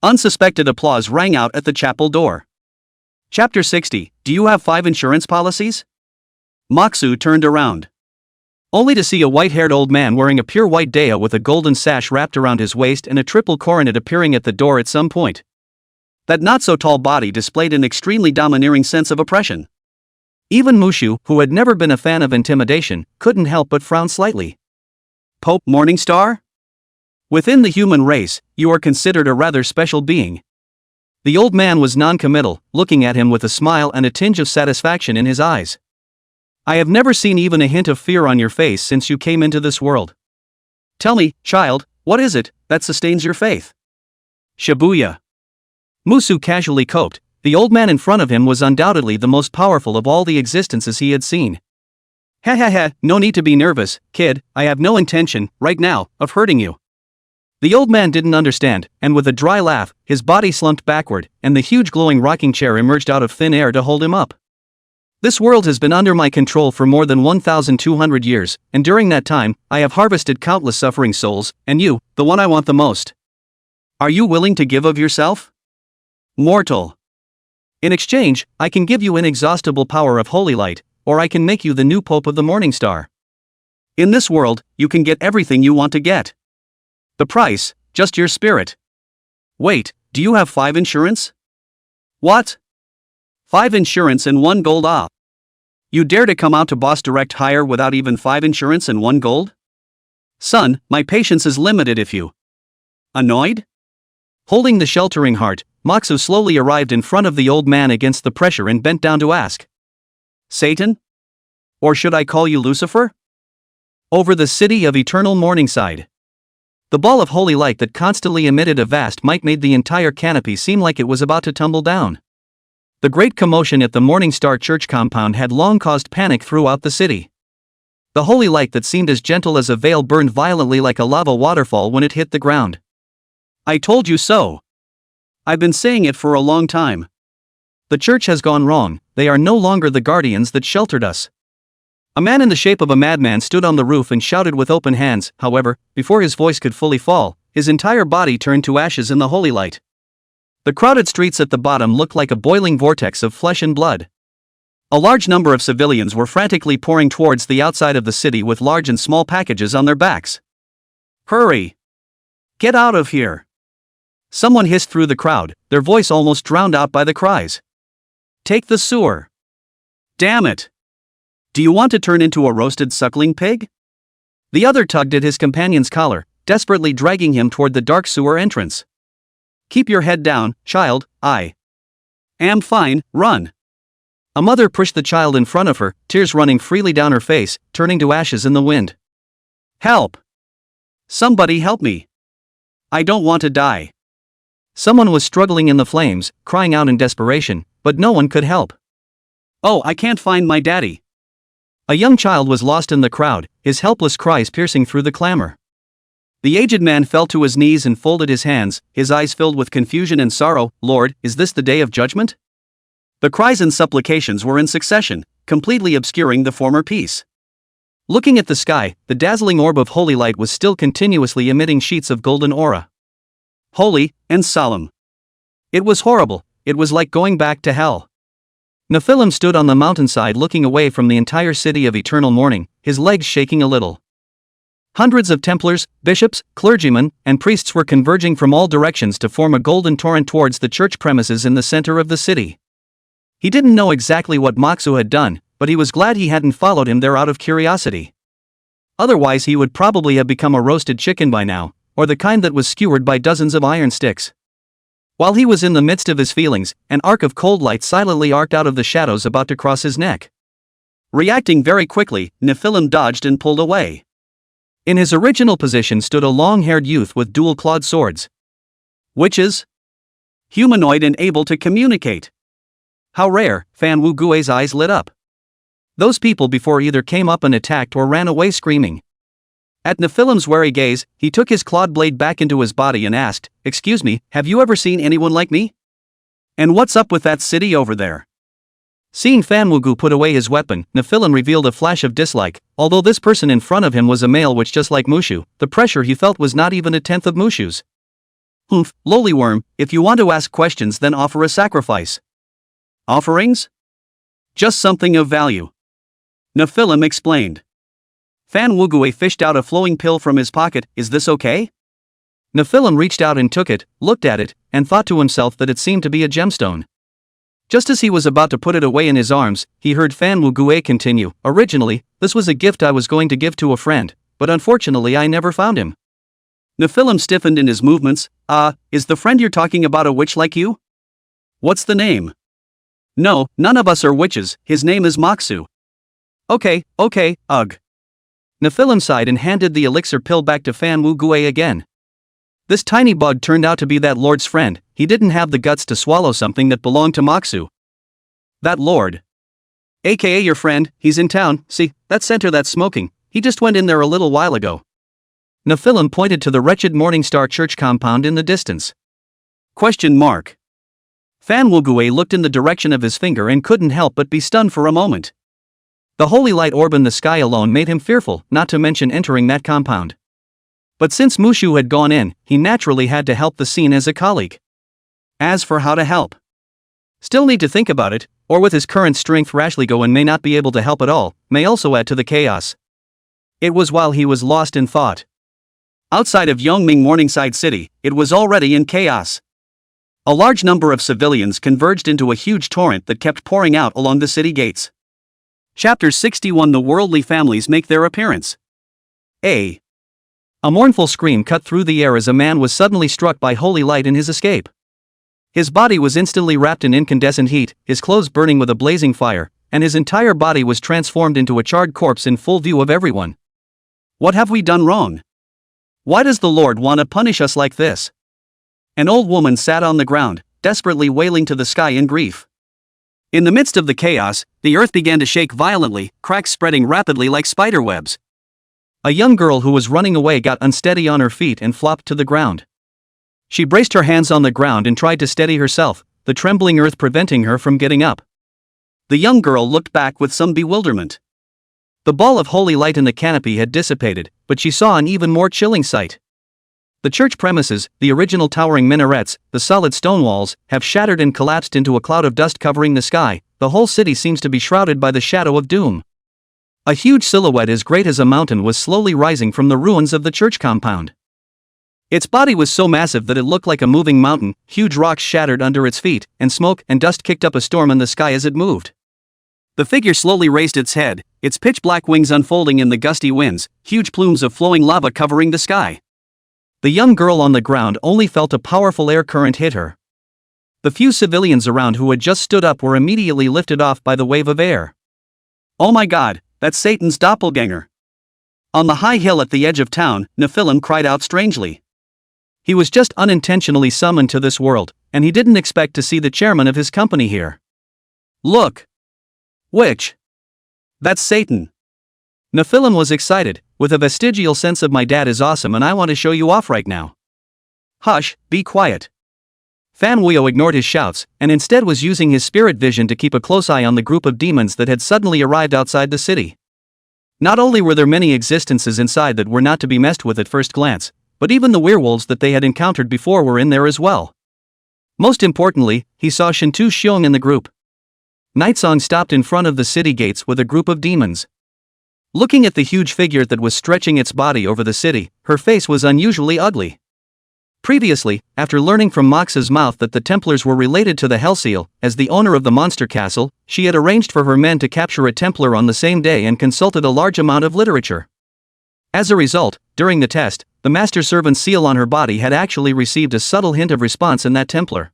Unsuspected applause rang out at the chapel door. Chapter 60, Do you have 5 insurance policies? Moxu turned around. Only to see a white-haired old man wearing a pure white daya with a golden sash wrapped around his waist and a triple coronet appearing at the door at some point. That not-so-tall body displayed an extremely domineering sense of oppression. Even Mushu, who had never been a fan of intimidation, couldn't help but frown slightly. Pope Morningstar? Within the human race, you are considered a rather special being. The old man was non-committal, looking at him with a smile and a tinge of satisfaction in his eyes. I have never seen even a hint of fear on your face since you came into this world. Tell me, child, what is it that sustains your faith? Shibuya. Musu casually coped. The old man in front of him was undoubtedly the most powerful of all the existences he had seen. Ha ha ha, no need to be nervous, kid, I have no intention, right now, of hurting you. The old man didn't understand, and with a dry laugh, his body slumped backward, and the huge glowing rocking chair emerged out of thin air to hold him up. This world has been under my control for more than 1,200 years, and during that time, I have harvested countless suffering souls, and you, the one I want the most. Are you willing to give of yourself? Mortal. In exchange, I can give you inexhaustible power of holy light, or I can make you the new Pope of the Morning Star. In this world, you can get everything you want to get. The price, just your spirit. Wait, do you have 5 insurance? What? 5 insurance and 1 gold off. You dare to come out to boss direct hire without even 5 insurance and 1 gold? Son, my patience is limited if you. Annoyed? Holding the sheltering heart, Moxu slowly arrived in front of the old man against the pressure and bent down to ask. Satan? Or should I call you Lucifer? Over the city of eternal Morningside. The ball of holy light that constantly emitted a vast might made the entire canopy seem like it was about to tumble down. The great commotion at the Morning Star Church compound had long caused panic throughout the city. The holy light that seemed as gentle as a veil burned violently like a lava waterfall when it hit the ground. "I told you so. I've been saying it for a long time. The church has gone wrong, they are no longer the guardians that sheltered us." A man in the shape of a madman stood on the roof and shouted with open hands. However, before his voice could fully fall, his entire body turned to ashes in the holy light. The crowded streets at the bottom looked like a boiling vortex of flesh and blood. A large number of civilians were frantically pouring towards the outside of the city with large and small packages on their backs. "Hurry! Get out of here!" Someone hissed through the crowd, their voice almost drowned out by the cries. "Take the sewer! Damn it! Do you want to turn into a roasted suckling pig?" The other tugged at his companion's collar, desperately dragging him toward the dark sewer entrance. "Keep your head down, child, I am fine, run." A mother pushed the child in front of her, tears running freely down her face, turning to ashes in the wind. "Help! Somebody help me! I don't want to die." Someone was struggling in the flames, crying out in desperation, but no one could help. "Oh, I can't find my daddy." A young child was lost in the crowd, his helpless cries piercing through the clamor. The aged man fell to his knees and folded his hands, his eyes filled with confusion and sorrow. "Lord, is this the day of judgment?" The cries and supplications were in succession, completely obscuring the former peace. Looking at the sky, the dazzling orb of holy light was still continuously emitting sheets of golden aura. Holy and solemn. It was horrible, it was like going back to hell. Nephilim stood on the mountainside looking away from the entire city of eternal mourning, his legs shaking a little. Hundreds of Templars, bishops, clergymen, and priests were converging from all directions to form a golden torrent towards the church premises in the center of the city. He didn't know exactly what Moxu had done, but he was glad he hadn't followed him there out of curiosity. Otherwise he would probably have become a roasted chicken by now, or the kind that was skewered by dozens of iron sticks. While he was in the midst of his feelings, an arc of cold light silently arced out of the shadows about to cross his neck. Reacting very quickly, Nephilim dodged and pulled away. In his original position stood a long-haired youth with dual-clawed swords. Witches? Humanoid and able to communicate. How rare! Fan Wugui's eyes lit up. Those people before either came up and attacked or ran away screaming. At Nephilim's wary gaze, he took his clawed blade back into his body and asked, "Excuse me, have you ever seen anyone like me? And what's up with that city over there?" Seeing Fan Wugu put away his weapon, Nephilim revealed a flash of dislike. Although this person in front of him was a male witch just like Mushu, the pressure he felt was not even a tenth of Mushu's. "Humph, lowly worm, if you want to ask questions then offer a sacrifice." "Offerings? Just something of value," Nephilim explained. Fan Wugui fished out a flowing pill from his pocket. "Is this okay?" Nephilim reached out and took it, looked at it, and thought to himself that it seemed to be a gemstone. Just as he was about to put it away in his arms, he heard Fan Wugui continue, "Originally, this was a gift I was going to give to a friend, but unfortunately I never found him." Nephilim stiffened in his movements. Is the friend you're talking about a witch like you?" "What's the name?" "No, none of us are witches, his name is Moxu." Okay, ugh. Nephilim sighed and handed the elixir pill back to Fan Wugui again. This tiny bug turned out to be that lord's friend. He didn't have the guts to swallow something that belonged to Moxu. "That lord? AKA your friend, he's in town, see, that center that's smoking, he just went in there a little while ago." Nephilim pointed to the wretched Morning Star Church compound in the distance. Question mark. Fan Wugui looked in the direction of his finger and couldn't help but be stunned for a moment. The holy light orb in the sky alone made him fearful, not to mention entering that compound. But since Mushu had gone in, he naturally had to help the scene as a colleague. As for how to help, still need to think about it, or with his current strength rashly go and may not be able to help at all, may also add to the chaos. It was while he was lost in thought. Outside of Yongming Morningside City, it was already in chaos. A large number of civilians converged into a huge torrent that kept pouring out along the city gates. Chapter 61. The worldly families make their appearance. A mournful scream cut through the air as a man was suddenly struck by holy light in his escape. His body was instantly wrapped in incandescent heat, his clothes burning with a blazing fire, and his entire body was transformed into a charred corpse in full view of everyone. What have we done wrong? Why does the Lord want to punish us like this? An old woman sat on the ground, desperately wailing to the sky in grief. In the midst of the chaos, the earth began to shake violently, cracks spreading rapidly like spider webs. A young girl who was running away got unsteady on her feet and flopped to the ground. She braced her hands on the ground and tried to steady herself, the trembling earth preventing her from getting up. The young girl looked back with some bewilderment. The ball of holy light in the canopy had dissipated, but she saw an even more chilling sight. The church premises, the original towering minarets, the solid stone walls, have shattered and collapsed into a cloud of dust covering the sky. The whole city seems to be shrouded by the shadow of doom. A huge silhouette as great as a mountain was slowly rising from the ruins of the church compound. Its body was so massive that it looked like a moving mountain, huge rocks shattered under its feet, and smoke and dust kicked up a storm in the sky as it moved. The figure slowly raised its head, its pitch-black wings unfolding in the gusty winds, huge plumes of flowing lava covering the sky. The young girl on the ground only felt a powerful air current hit her. The few civilians around who had just stood up were immediately lifted off by the wave of air. "Oh my God, that's Satan's doppelganger!" On the high hill at the edge of town, Nephilim cried out strangely. He was just unintentionally summoned to this world, and he didn't expect to see the chairman of his company here. "Look! Which? That's Satan!" Nephilim was excited, with a vestigial sense of "my dad is awesome and I want to show you off right now." "Hush, be quiet." Fan Wuyo ignored his shouts, and instead was using his spirit vision to keep a close eye on the group of demons that had suddenly arrived outside the city. Not only were there many existences inside that were not to be messed with at first glance, but even the werewolves that they had encountered before were in there as well. Most importantly, he saw Shintu Xiong in the group. Nightsong stopped in front of the city gates with a group of demons. Looking at the huge figure that was stretching its body over the city, her face was unusually ugly. Previously, after learning from Mox's mouth that the Templars were related to the Hellseal, as the owner of the monster castle, she had arranged for her men to capture a Templar on the same day and consulted a large amount of literature. As a result, during the test, the master servant's seal on her body had actually received a subtle hint of response in that Templar.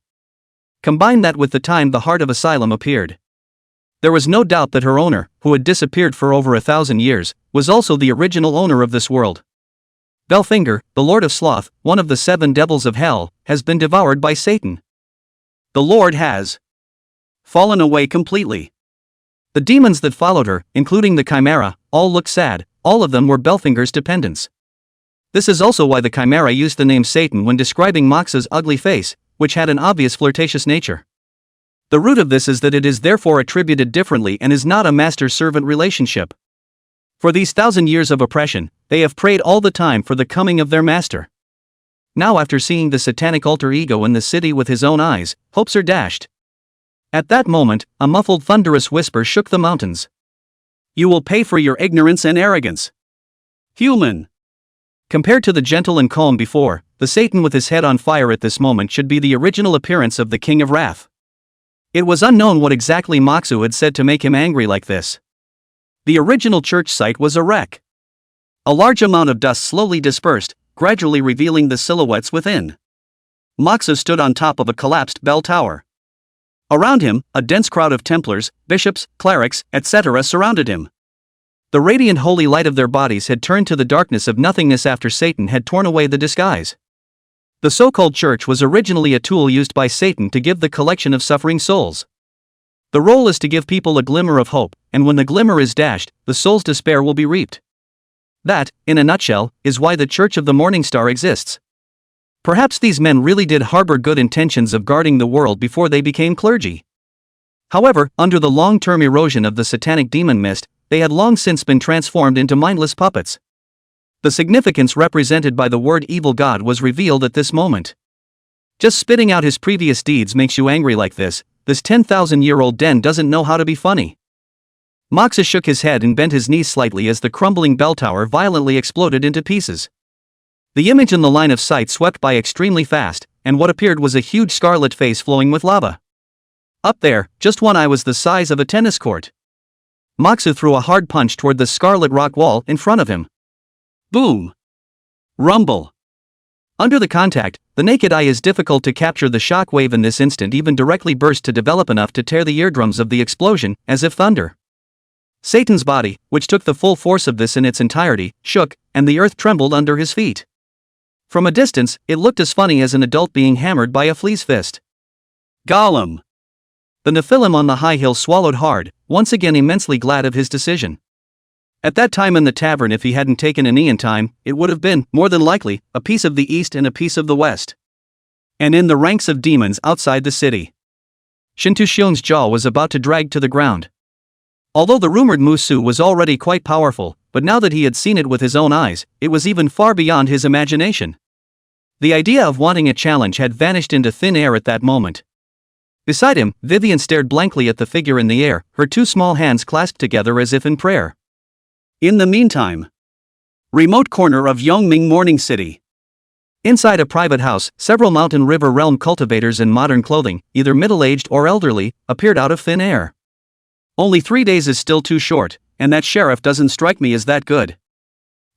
Combine that with the time the Heart of Asylum appeared. There was no doubt that her owner, who had disappeared for over 1,000 years, was also the original owner of this world. Belfinger, the Lord of Sloth, one of the 7 devils of hell, has been devoured by Satan. The Lord has fallen away completely. The demons that followed her, including the Chimera, all looked sad. All of them were Belfinger's dependents. This is also why the Chimera used the name Satan when describing Mox's ugly face, which had an obvious flirtatious nature. The root of this is that it is therefore attributed differently and is not a master-servant relationship. For these 1,000 years of oppression, they have prayed all the time for the coming of their master. Now, after seeing the satanic alter ego in the city with his own eyes, hopes are dashed. At that moment, a muffled thunderous whisper shook the mountains. "You will pay for your ignorance and arrogance. Human." Compared to the gentle and calm before, the Satan with his head on fire at this moment should be the original appearance of the King of Wrath. It was unknown what exactly Moxu had said to make him angry like this. The original church site was a wreck. A large amount of dust slowly dispersed, gradually revealing the silhouettes within. Moxu stood on top of a collapsed bell tower. Around him, a dense crowd of Templars, bishops, clerics, etc. surrounded him. The radiant holy light of their bodies had turned to the darkness of nothingness after Satan had torn away the disguise. The so-called church was originally a tool used by Satan to give the collection of suffering souls. The role is to give people a glimmer of hope, and when the glimmer is dashed, the soul's despair will be reaped. That, in a nutshell, is why the Church of the Morning Star exists. Perhaps these men really did harbor good intentions of guarding the world before they became clergy. However, under the long-term erosion of the satanic demon mist, they had long since been transformed into mindless puppets. The significance represented by the word evil god was revealed at this moment. Just spitting out his previous deeds makes you angry like this 10,000-year-old den doesn't know how to be funny. Moxa shook his head and bent his knees slightly as the crumbling bell tower violently exploded into pieces. The image in the line of sight swept by extremely fast, and what appeared was a huge scarlet face flowing with lava. Up there, just one eye was the size of a tennis court. Moxu threw a hard punch toward the scarlet rock wall in front of him. Boom! Rumble! Under the contact, the naked eye is difficult to capture. The shock wave in this instant even directly burst to develop enough to tear the eardrums of the explosion, as if thunder. Satan's body, which took the full force of this in its entirety, shook, and the earth trembled under his feet. From a distance, it looked as funny as an adult being hammered by a flea's fist. Gollum! The Nephilim on the high hill swallowed hard, once again immensely glad of his decision. At that time in the tavern, if he hadn't taken an Ian time, it would have been, more than likely, a piece of the east and a piece of the west. And in the ranks of demons outside the city, Shintushion's jaw was about to drag to the ground. Although the rumored Musu was already quite powerful, but now that he had seen it with his own eyes, it was even far beyond his imagination. The idea of wanting a challenge had vanished into thin air at that moment. Beside him, Vivian stared blankly at the figure in the air, her two small hands clasped together as if in prayer. In the meantime, remote corner of Yongming Morning City. Inside a private house, several Mountain River Realm cultivators in modern clothing, either middle-aged or elderly, appeared out of thin air. Only 3 days is still too short, and that sheriff doesn't strike me as that good.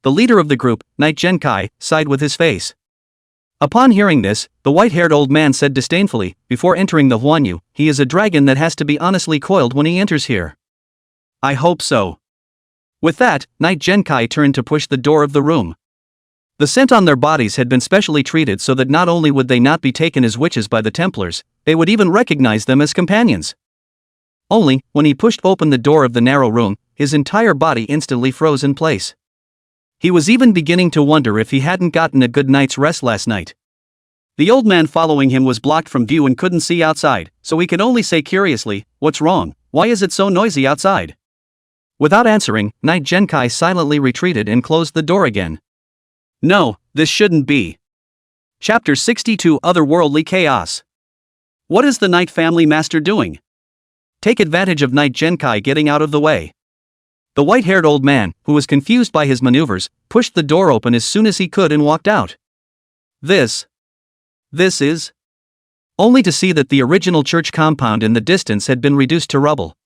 The leader of the group, Knight Genkai, sighed with his face. Upon hearing this, the white-haired old man said disdainfully, before entering the Huanyu, he is a dragon that has to be honestly coiled when he enters here. I hope so. With that, Knight Genkai turned to push the door of the room. The scent on their bodies had been specially treated so that not only would they not be taken as witches by the Templars, they would even recognize them as companions. Only, when he pushed open the door of the narrow room, his entire body instantly froze in place. He was even beginning to wonder if he hadn't gotten a good night's rest last night. The old man following him was blocked from view and couldn't see outside, so he could only say curiously, "What's wrong? Why is it so noisy outside?" Without answering, Knight Genkai silently retreated and closed the door again. No, this shouldn't be. Chapter 62 Otherworldly Chaos. What is the Knight family master doing? Take advantage of Knight Genkai getting out of the way. The white-haired old man, who was confused by his maneuvers, pushed the door open as soon as he could and walked out. This is... only to see that the original church compound in the distance had been reduced to rubble.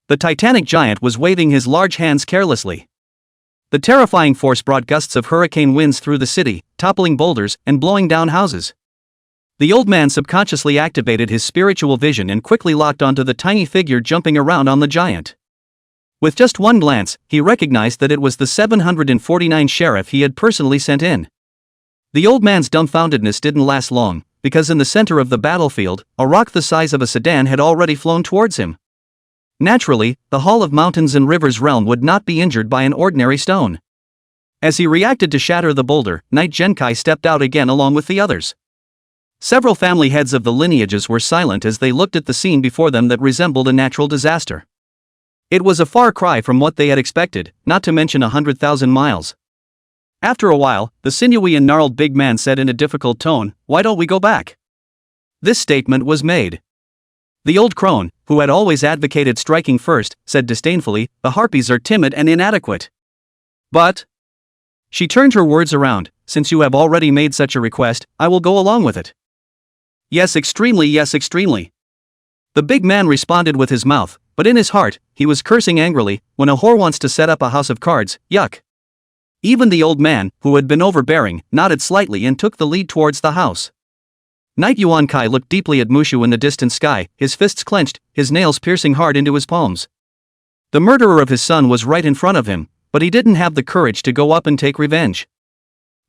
The titanic giant was waving his large hands carelessly. The terrifying force brought gusts of hurricane winds through the city, toppling boulders and blowing down houses. The old man subconsciously activated his spiritual vision and quickly locked onto the tiny figure jumping around on the giant. With just one glance, he recognized that it was the 749 sheriff he had personally sent in. The old man's dumbfoundedness didn't last long, because in the center of the battlefield, a rock the size of a sedan had already flown towards him. Naturally, the Hall of Mountains and Rivers realm would not be injured by an ordinary stone. As he reacted to shatter the boulder, Knight Genkai stepped out again along with the others. Several family heads of the lineages were silent as they looked at the scene before them that resembled a natural disaster. It was a far cry from what they had expected, not to mention 100,000 miles. After a while, the sinewy and gnarled big man said in a difficult tone, "Why don't we go back?" This statement was made. The old crone, who had always advocated striking first, said disdainfully, "The harpies are timid and inadequate." But... she turned her words around, "Since you have already made such a request, I will go along with it." Yes, extremely, yes, extremely. The big man responded with his mouth, but in his heart, he was cursing angrily, "When a whore wants to set up a house of cards, yuck." Even the old man, who had been overbearing, nodded slightly and took the lead towards the house. Knight Yuankai looked deeply at Mushu in the distant sky, his fists clenched, his nails piercing hard into his palms. The murderer of his son was right in front of him, but he didn't have the courage to go up and take revenge.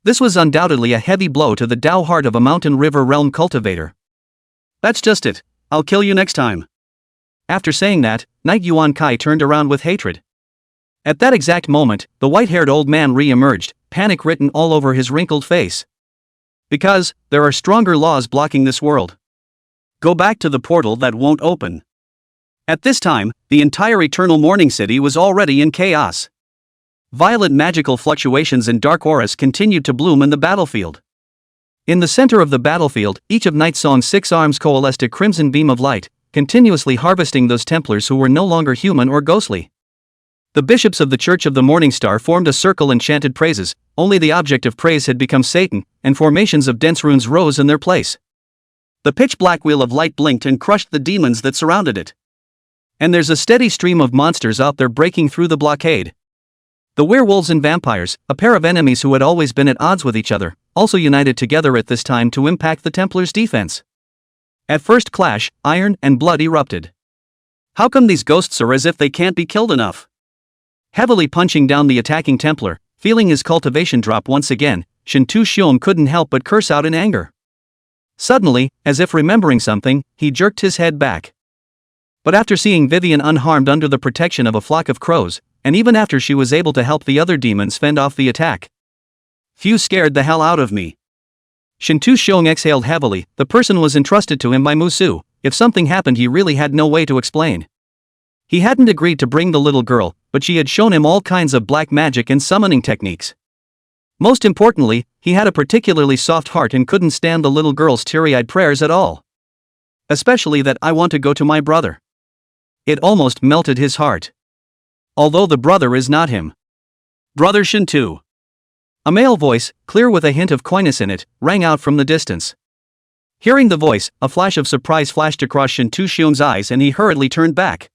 This was undoubtedly a heavy blow to the Dao heart of a Mountain River Realm cultivator. "That's just it. I'll kill you next time." After saying that, Knight Yuankai turned around with hatred. At that exact moment, the white-haired old man re-emerged, panic written all over his wrinkled face. "Because, there are stronger laws blocking this world. Go back to the portal that won't open." At this time, the entire Eternal Morning City was already in chaos. Violent magical fluctuations and dark auras continued to bloom in the battlefield. In the center of the battlefield, each of Night Song's 6 arms coalesced a crimson beam of light, continuously harvesting those Templars who were no longer human or ghostly. The bishops of the Church of the Morning Star formed a circle and chanted praises, only the object of praise had become Satan, and formations of dense runes rose in their place. The pitch-black wheel of light blinked and crushed the demons that surrounded it. And there's a steady stream of monsters out there breaking through the blockade. The werewolves and vampires, a pair of enemies who had always been at odds with each other, also united together at this time to impact the Templars' defense. At first clash, iron and blood erupted. How come these ghosts are as if they can't be killed enough? Heavily punching down the attacking Templar, feeling his cultivation drop once again, Shin Tu-xiong couldn't help but curse out in anger. Suddenly, as if remembering something, he jerked his head back. But after seeing Vivian unharmed under the protection of a flock of crows, and even after she was able to help the other demons fend off the attack, "Phew, scared the hell out of me." Shin Tu-xiong exhaled heavily. The person was entrusted to him by Musu. If something happened, he really had no way to explain. He hadn't agreed to bring the little girl, but she had shown him all kinds of black magic and summoning techniques. Most importantly, he had a particularly soft heart and couldn't stand the little girl's teary-eyed prayers at all. Especially that "I want to go to my brother." It almost melted his heart. Although the brother is not him. "Brother Shintu." A male voice, clear with a hint of coyness in it, rang out from the distance. Hearing the voice, a flash of surprise flashed across Shin Tu-xiong's eyes and he hurriedly turned back,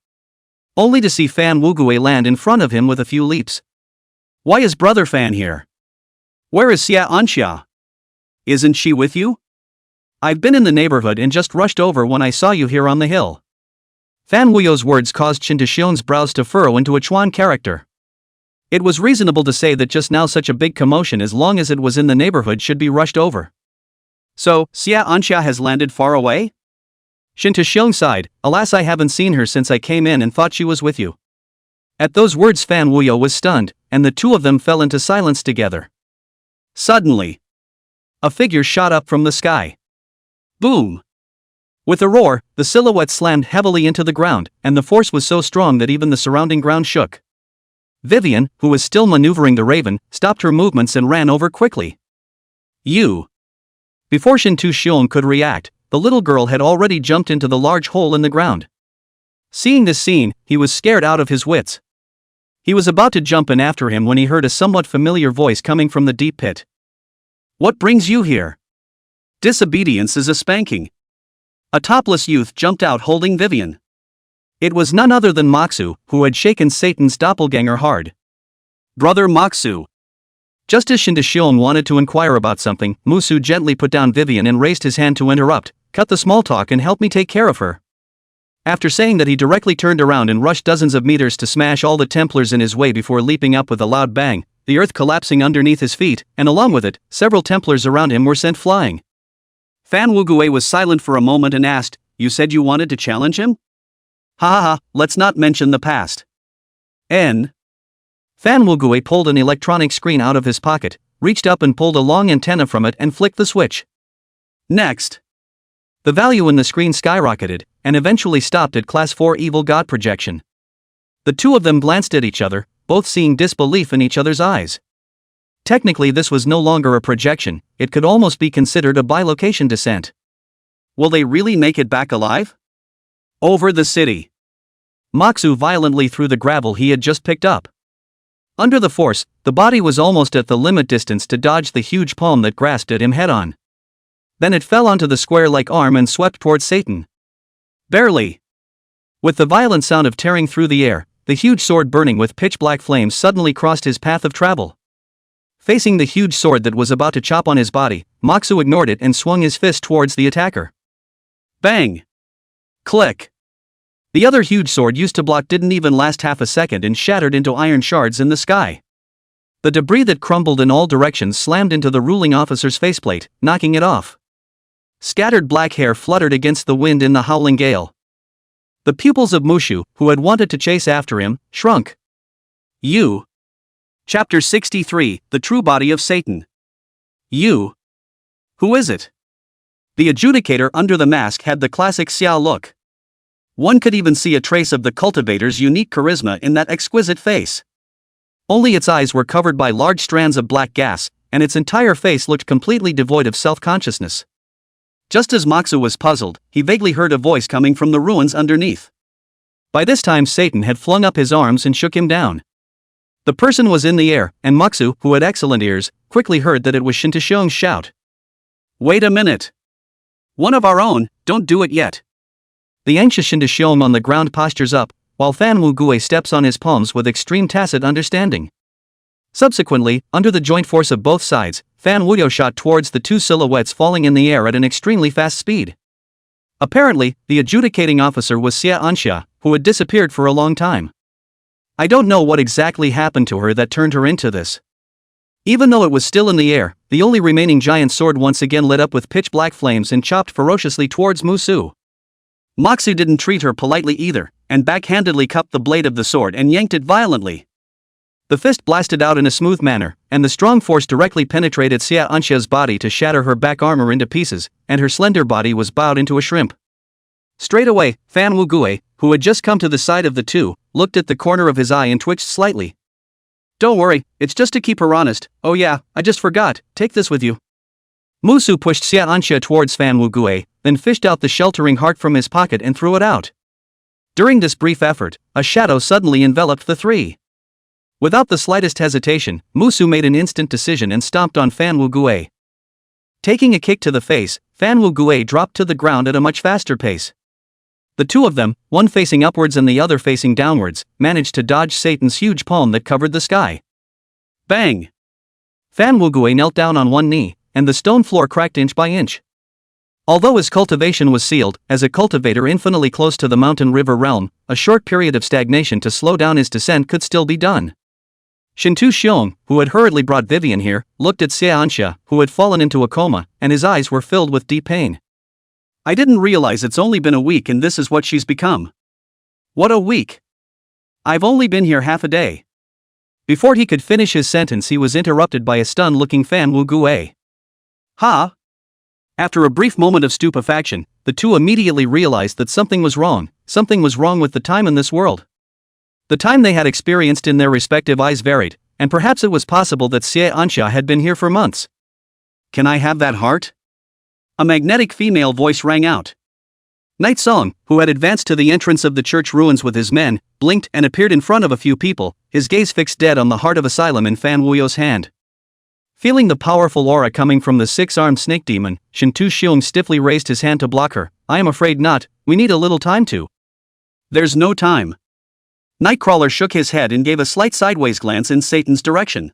only to see Fan Wugui land in front of him with a few leaps. "Why is Brother Fan here? Where is Xia Anxia? Isn't she with you? I've been in the neighborhood and just rushed over when I saw you here on the hill." Fan Wuyo's words caused Shin Tu-xiong's brows to furrow into a Chuan character. It was reasonable to say that just now such a big commotion, as long as it was in the neighborhood, should be rushed over. "So, Xia Anxia has landed far away?" Shin Tu-xiong sighed. "Alas, I haven't seen her since I came in and thought she was with you." At those words Fan Wuyo was stunned, and the two of them fell into silence together. Suddenly, a figure shot up from the sky. Boom! With a roar, the silhouette slammed heavily into the ground, and the force was so strong that even the surrounding ground shook. Vivian, who was still maneuvering the raven, stopped her movements and ran over quickly. "You!" Before Shin Tu-xiong could react, the little girl had already jumped into the large hole in the ground. Seeing this scene, he was scared out of his wits. He was about to jump in after him when he heard a somewhat familiar voice coming from the deep pit. "What brings you here? Disobedience is a spanking." A topless youth jumped out holding Vivian. It was none other than Moxu, who had shaken Satan's doppelganger hard. "Brother Moxu." Just as Shin Tu-xiong wanted to inquire about something, Musu gently put down Vivian and raised his hand to interrupt. "Cut the small talk and help me take care of her." After saying that, he directly turned around and rushed dozens of meters to smash all the Templars in his way before leaping up with a loud bang, the earth collapsing underneath his feet, and along with it, several Templars around him were sent flying. Fan Wugui was silent for a moment and asked, "You said you wanted to challenge him?" "Ha ha ha, let's not mention the past." Fan Wugui pulled an electronic screen out of his pocket, reached up and pulled a long antenna from it and flicked the switch. Next, the value in the screen skyrocketed, and eventually stopped at Class 4 Evil God projection. The two of them glanced at each other, both seeing disbelief in each other's eyes. Technically this was no longer a projection, it could almost be considered a bilocation descent. Will they really make it back alive? Over the city. Moxu violently threw the gravel he had just picked up. Under the force, the body was almost at the limit distance to dodge the huge palm that grasped at him head-on. Then it fell onto the square-like arm and swept towards Satan. Barely. With the violent sound of tearing through the air, the huge sword burning with pitch-black flames suddenly crossed his path of travel. Facing the huge sword that was about to chop on his body, Moxu ignored it and swung his fist towards the attacker. Bang! Click! The other huge sword used to block didn't even last half a second and shattered into iron shards in the sky. The debris that crumbled in all directions slammed into the ruling officer's faceplate, knocking it off. Scattered black hair fluttered against the wind in the howling gale. The pupils of Mushu, who had wanted to chase after him, shrunk. You. Chapter 63, The True Body of Satan. You. Who is it? The adjudicator under the mask had the classic Xiao look. One could even see a trace of the cultivator's unique charisma in that exquisite face. Only its eyes were covered by large strands of black gas, and its entire face looked completely devoid of self-consciousness. Just as Moxu was puzzled, he vaguely heard a voice coming from the ruins underneath. By this time Satan had flung up his arms and shook him down. The person was in the air, and Moxu, who had excellent ears, quickly heard that it was Shin Tu-xiong's shout. Wait a minute. One of our own, don't do it yet. The anxious Shin Tu-xiong on the ground postures up, while Fan Wugui steps on his palms with extreme tacit understanding. Subsequently, under the joint force of both sides, Fan Wuyo shot towards the two silhouettes falling in the air at an extremely fast speed. Apparently, the adjudicating officer was Xia Anxia, who had disappeared for a long time. I don't know what exactly happened to her that turned her into this. Even though it was still in the air, the only remaining giant sword once again lit up with pitch-black flames and chopped ferociously towards Musu. Moxu didn't treat her politely either, and backhandedly cupped the blade of the sword and yanked it violently. The fist blasted out in a smooth manner, and the strong force directly penetrated Xia Anxia's body to shatter her back armor into pieces, and her slender body was bowed into a shrimp. Straight away, Fan Wugue, who had just come to the side of the two, looked at the corner of his eye and twitched slightly. "Don't worry, it's just to keep her honest. Oh yeah, I just forgot, take this with you." Musu pushed Xia Anxia towards Fan Wugue, then fished out the sheltering heart from his pocket and threw it out. During this brief effort, a shadow suddenly enveloped the three. Without the slightest hesitation, Musu made an instant decision and stomped on Fan Wugue. Taking a kick to the face, Fan Wugue dropped to the ground at a much faster pace. The two of them, one facing upwards and the other facing downwards, managed to dodge Satan's huge palm that covered the sky. Bang! Fan Wugue knelt down on one knee, and the stone floor cracked inch by inch. Although his cultivation was sealed, as a cultivator infinitely close to the mountain river realm, a short period of stagnation to slow down his descent could still be done. Shintu Xiong, who had hurriedly brought Vivian here, looked at Xia Anxia, who had fallen into a coma, and his eyes were filled with deep pain. "I didn't realize it's only been a week and this is what she's become." "What a week? I've only been here half a day." Before he could finish his sentence, he was interrupted by a stunned-looking Fan Wugue. "Ha!" After a brief moment of stupefaction, the two immediately realized that something was wrong with the time in this world. The time they had experienced in their respective eyes varied, and perhaps it was possible that Xie Anxia had been here for months. "Can I have that heart?" A magnetic female voice rang out. Night Song, who had advanced to the entrance of the church ruins with his men, blinked and appeared in front of a few people, his gaze fixed dead on the heart of Asylum in Fan Wuyo's hand. Feeling the powerful aura coming from the six-armed snake demon, Shintu Xiong stiffly raised his hand to block her. "I am afraid not, we need a little time to." "There's no time." Nightcrawler shook his head and gave a slight sideways glance in Satan's direction.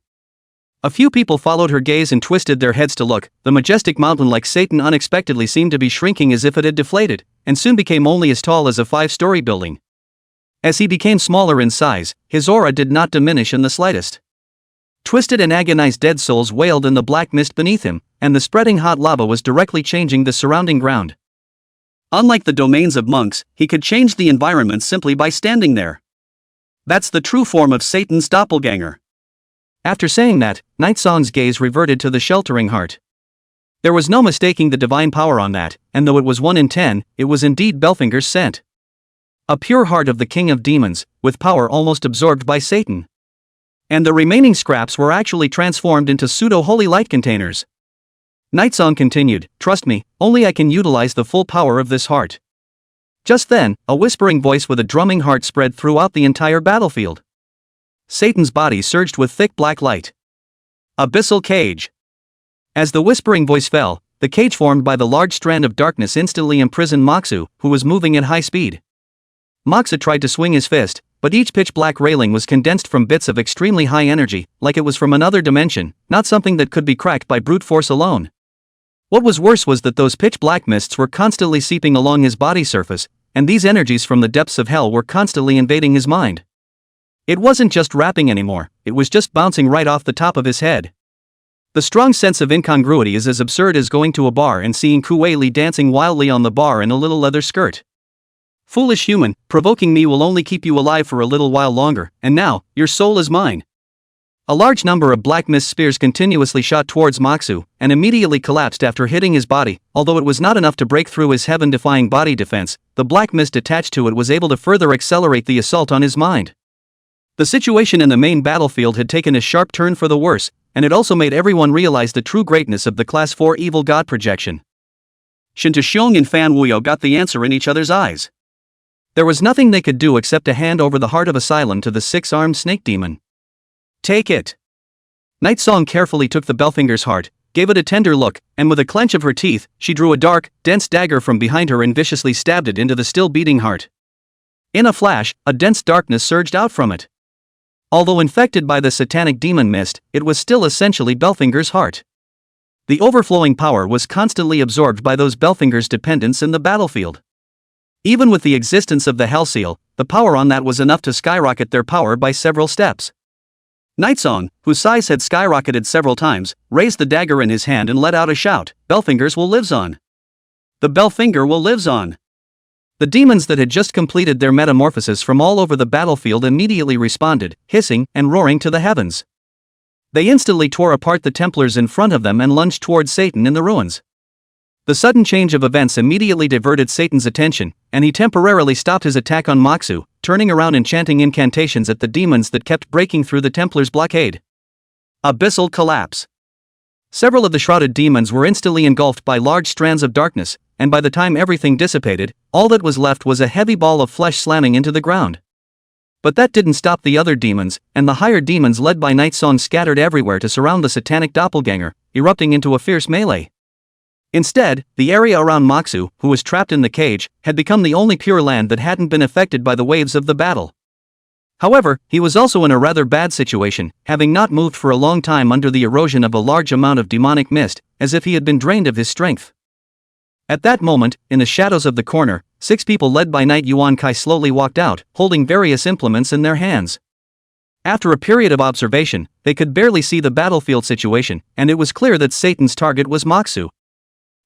A few people followed her gaze and twisted their heads to look. The majestic mountain like Satan unexpectedly seemed to be shrinking as if it had deflated, and soon became only as tall as a 5-story building. As he became smaller in size, his aura did not diminish in the slightest. Twisted and agonized dead souls wailed in the black mist beneath him, and the spreading hot lava was directly changing the surrounding ground. Unlike the domains of monks, he could change the environment simply by standing there. That's the true form of Satan's doppelganger. After saying that, Night Song's gaze reverted to the sheltering heart. There was no mistaking the divine power on that, and though it was 1 in 10, it was indeed Belfinger's scent. A pure heart of the king of demons, with power almost absorbed by Satan. And the remaining scraps were actually transformed into pseudo-holy light containers. Night Song continued, "Trust me, only I can utilize the full power of this heart." Just then, a whispering voice with a drumming heart spread throughout the entire battlefield. Satan's body surged with thick black light. Abyssal cage. As the whispering voice fell, the cage formed by the large strand of darkness instantly imprisoned Moxu, who was moving at high speed. Moxu tried to swing his fist, but each pitch-black railing was condensed from bits of extremely high energy, like it was from another dimension, not something that could be cracked by brute force alone. What was worse was that those pitch-black mists were constantly seeping along his body surface, and these energies from the depths of hell were constantly invading his mind. It wasn't just rapping anymore, it was just bouncing right off the top of his head. The strong sense of incongruity is as absurd as going to a bar and seeing Kuei Li dancing wildly on the bar in a little leather skirt. "Foolish human, provoking me will only keep you alive for a little while longer, and now, your soul is mine." A large number of black mist spears continuously shot towards Moxu, and immediately collapsed after hitting his body. Although it was not enough to break through his heaven-defying body defense, the black mist attached to it was able to further accelerate the assault on his mind. The situation in the main battlefield had taken a sharp turn for the worse, and it also made everyone realize the true greatness of the Class 4 Evil God projection. Shintu Xiong and Fan Wuyo got the answer in each other's eyes. There was nothing they could do except to hand over the heart of Asylum to the 6-armed snake demon. "Take it." Night Song carefully took the Belfinger's heart, gave it a tender look, and with a clench of her teeth, she drew a dark, dense dagger from behind her and viciously stabbed it into the still beating heart. In a flash, a dense darkness surged out from it. Although infected by the satanic demon mist, it was still essentially Belfinger's heart. The overflowing power was constantly absorbed by those Belfinger's dependents in the battlefield. Even with the existence of the Hell Seal, the power on that was enough to skyrocket their power by several steps. Nightsong, whose size had skyrocketed several times, raised the dagger in his hand and let out a shout, "Bellfingers will lives on! The Bellfinger will lives on!" The demons that had just completed their metamorphosis from all over the battlefield immediately responded, hissing and roaring to the heavens. They instantly tore apart the Templars in front of them and lunged towards Satan in the ruins. The sudden change of events immediately diverted Satan's attention, and he temporarily stopped his attack on Moxu, turning around and chanting incantations at the demons that kept breaking through the Templars' blockade. Abyssal collapse. Several of the shrouded demons were instantly engulfed by large strands of darkness, and by the time everything dissipated, all that was left was a heavy ball of flesh slamming into the ground. But that didn't stop the other demons, and the higher demons led by Nightsong scattered everywhere to surround the satanic doppelganger, erupting into a fierce melee. Instead, the area around Moxu, who was trapped in the cage, had become the only pure land that hadn't been affected by the waves of the battle. However, he was also in a rather bad situation, having not moved for a long time under the erosion of a large amount of demonic mist, as if he had been drained of his strength. At that moment, in the shadows of the corner, 6 people led by Knight Yuan Kai slowly walked out, holding various implements in their hands. After a period of observation, they could barely see the battlefield situation, and it was clear that Satan's target was Moxu.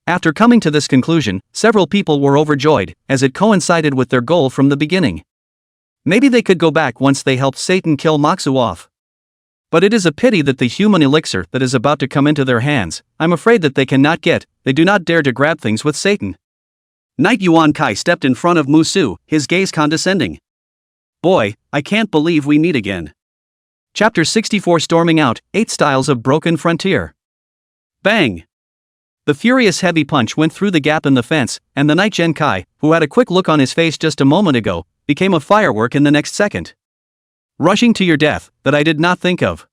After coming to this conclusion, several people were overjoyed, as it coincided with their goal from the beginning. Maybe they could go back once they helped Satan kill Moxu off. But it is a pity that the human elixir that is about to come into their hands, I'm afraid that they cannot get. They do not dare to grab things with Satan. Knight Yuan Kai stepped in front of Musu, his gaze condescending. "Boy, I can't believe we meet again." Chapter 64 Storming Out, 8 Styles of Broken Frontier. Bang! The furious heavy punch went through the gap in the fence, and the Knight Gen Kai, who had a quick look on his face just a moment ago, became a firework in the next second. "Rushing to your death, that I did not think of."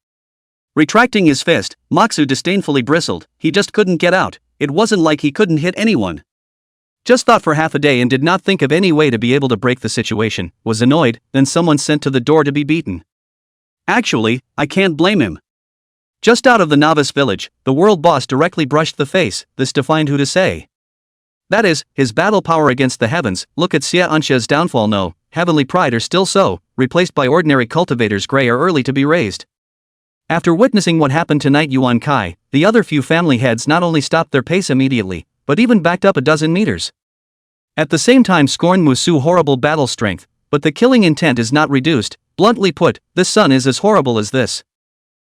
Retracting his fist, Moxu disdainfully bristled. He just couldn't get out. It wasn't like he couldn't hit anyone. Just thought for half a day and did not think of any way to be able to break the situation, was annoyed, then someone sent to the door to be beaten. Actually, I can't blame him. Just out of the novice village, the world boss directly brushed the face. This defined who to say. That is, his battle power against the heavens. Look at Xia Ansha's downfall. No, heavenly pride are still so, replaced by ordinary cultivators gray or early to be raised. After witnessing what happened to Knight Yuan Kai, the other few family heads not only stopped their pace immediately, but even backed up a dozen meters. At the same time scorned Musu's horrible battle strength, but the killing intent is not reduced. Bluntly put, this son is as horrible as this.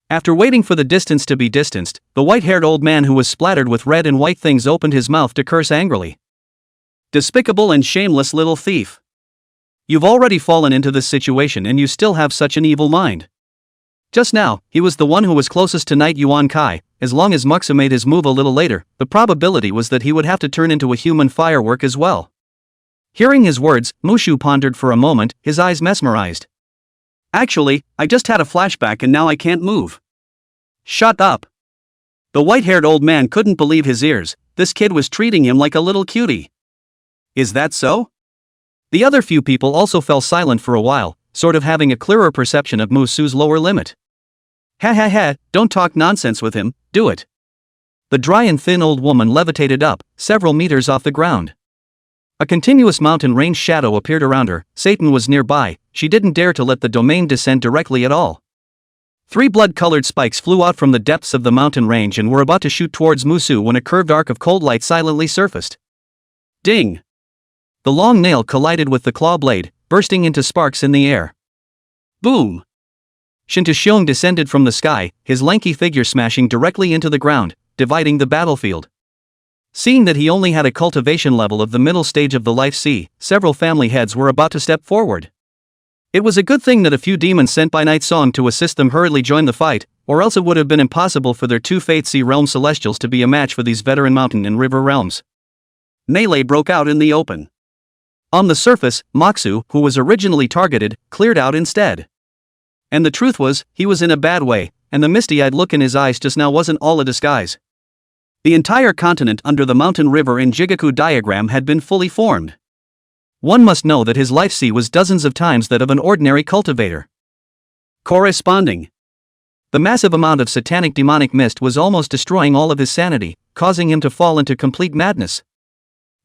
After waiting for the distance to be distanced, the white-haired old man who was splattered with red and white things opened his mouth to curse angrily. Despicable and shameless little thief. You've already fallen into this situation and you still have such an evil mind. Just now, he was the one who was closest to Knight Yuan Kai. As long as Moxu made his move a little later, the probability was that he would have to turn into a human firework as well. Hearing his words, Mushu pondered for a moment, his eyes mesmerized. Actually, I just had a flashback and now I can't move. Shut up. The white-haired old man couldn't believe his ears. This kid was treating him like a little cutie. Is that so? The other few people also fell silent for a while, sort of having a clearer perception of Musu's lower limit. Ha ha ha, don't talk nonsense with him, do it. The dry and thin old woman levitated up, several meters off the ground. A continuous mountain range shadow appeared around her. Satan was nearby. She didn't dare to let the domain descend directly at all. 3 blood-colored spikes flew out from the depths of the mountain range and were about to shoot towards Musu when a curved arc of cold light silently surfaced. Ding! The long nail collided with the claw blade, bursting into sparks in the air. Boom! Shintashiong descended from the sky, his lanky figure smashing directly into the ground, dividing the battlefield. Seeing that he only had a cultivation level of the middle stage of the life C, several family heads were about to step forward. It was a good thing that a few demons sent by Nightsong to assist them hurriedly joined the fight, or else it would have been impossible for their 2 Fate C realm celestials to be a match for these veteran mountain and river realms. Melee broke out in the open. On the surface, Moxu, who was originally targeted, cleared out instead. And the truth was, he was in a bad way, and the misty-eyed look in his eyes just now wasn't all a disguise. The entire continent under the mountain river in Jigaku diagram had been fully formed. One must know that his life C was dozens of times that of an ordinary cultivator. Corresponding. The massive amount of satanic demonic mist was almost destroying all of his sanity, causing him to fall into complete madness.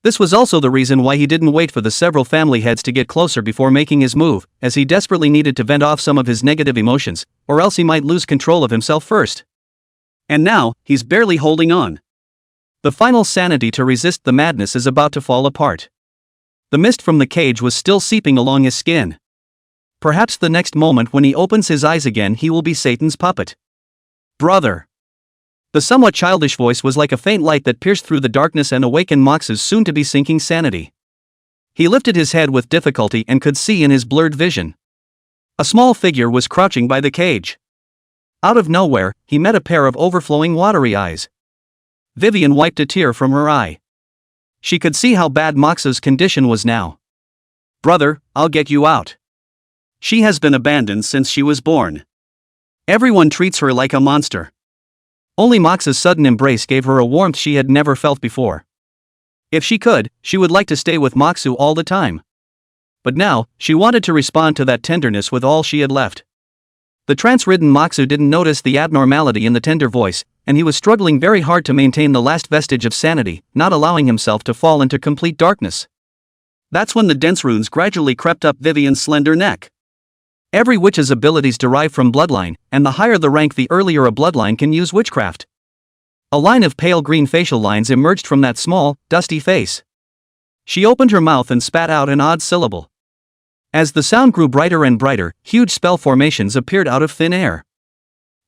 This was also the reason why he didn't wait for the several family heads to get closer before making his move, as he desperately needed to vent off some of his negative emotions, or else he might lose control of himself first. And now, he's barely holding on. The final sanity to resist the madness is about to fall apart. The mist from the cage was still seeping along his skin. Perhaps the next moment when he opens his eyes again he will be Satan's puppet. Brother. The somewhat childish voice was like a faint light that pierced through the darkness and awakened Mox's soon-to-be sinking sanity. He lifted his head with difficulty and could see in his blurred vision. A small figure was crouching by the cage. Out of nowhere, he met a pair of overflowing watery eyes. Vivian wiped a tear from her eye. She could see how bad Mox's condition was now. Brother, I'll get you out. She has been abandoned since she was born. Everyone treats her like a monster. Only Mox's sudden embrace gave her a warmth she had never felt before. If she could, she would like to stay with Moxu all the time. But now, she wanted to respond to that tenderness with all she had left. The trance-ridden Moxu didn't notice the abnormality in the tender voice, and he was struggling very hard to maintain the last vestige of sanity, not allowing himself to fall into complete darkness. That's when the dense runes gradually crept up Vivian's slender neck. Every witch's abilities derive from bloodline, and the higher the rank the earlier a bloodline can use witchcraft. A line of pale green facial lines emerged from that small, dusty face. She opened her mouth and spat out an odd syllable. As the sound grew brighter and brighter, huge spell formations appeared out of thin air.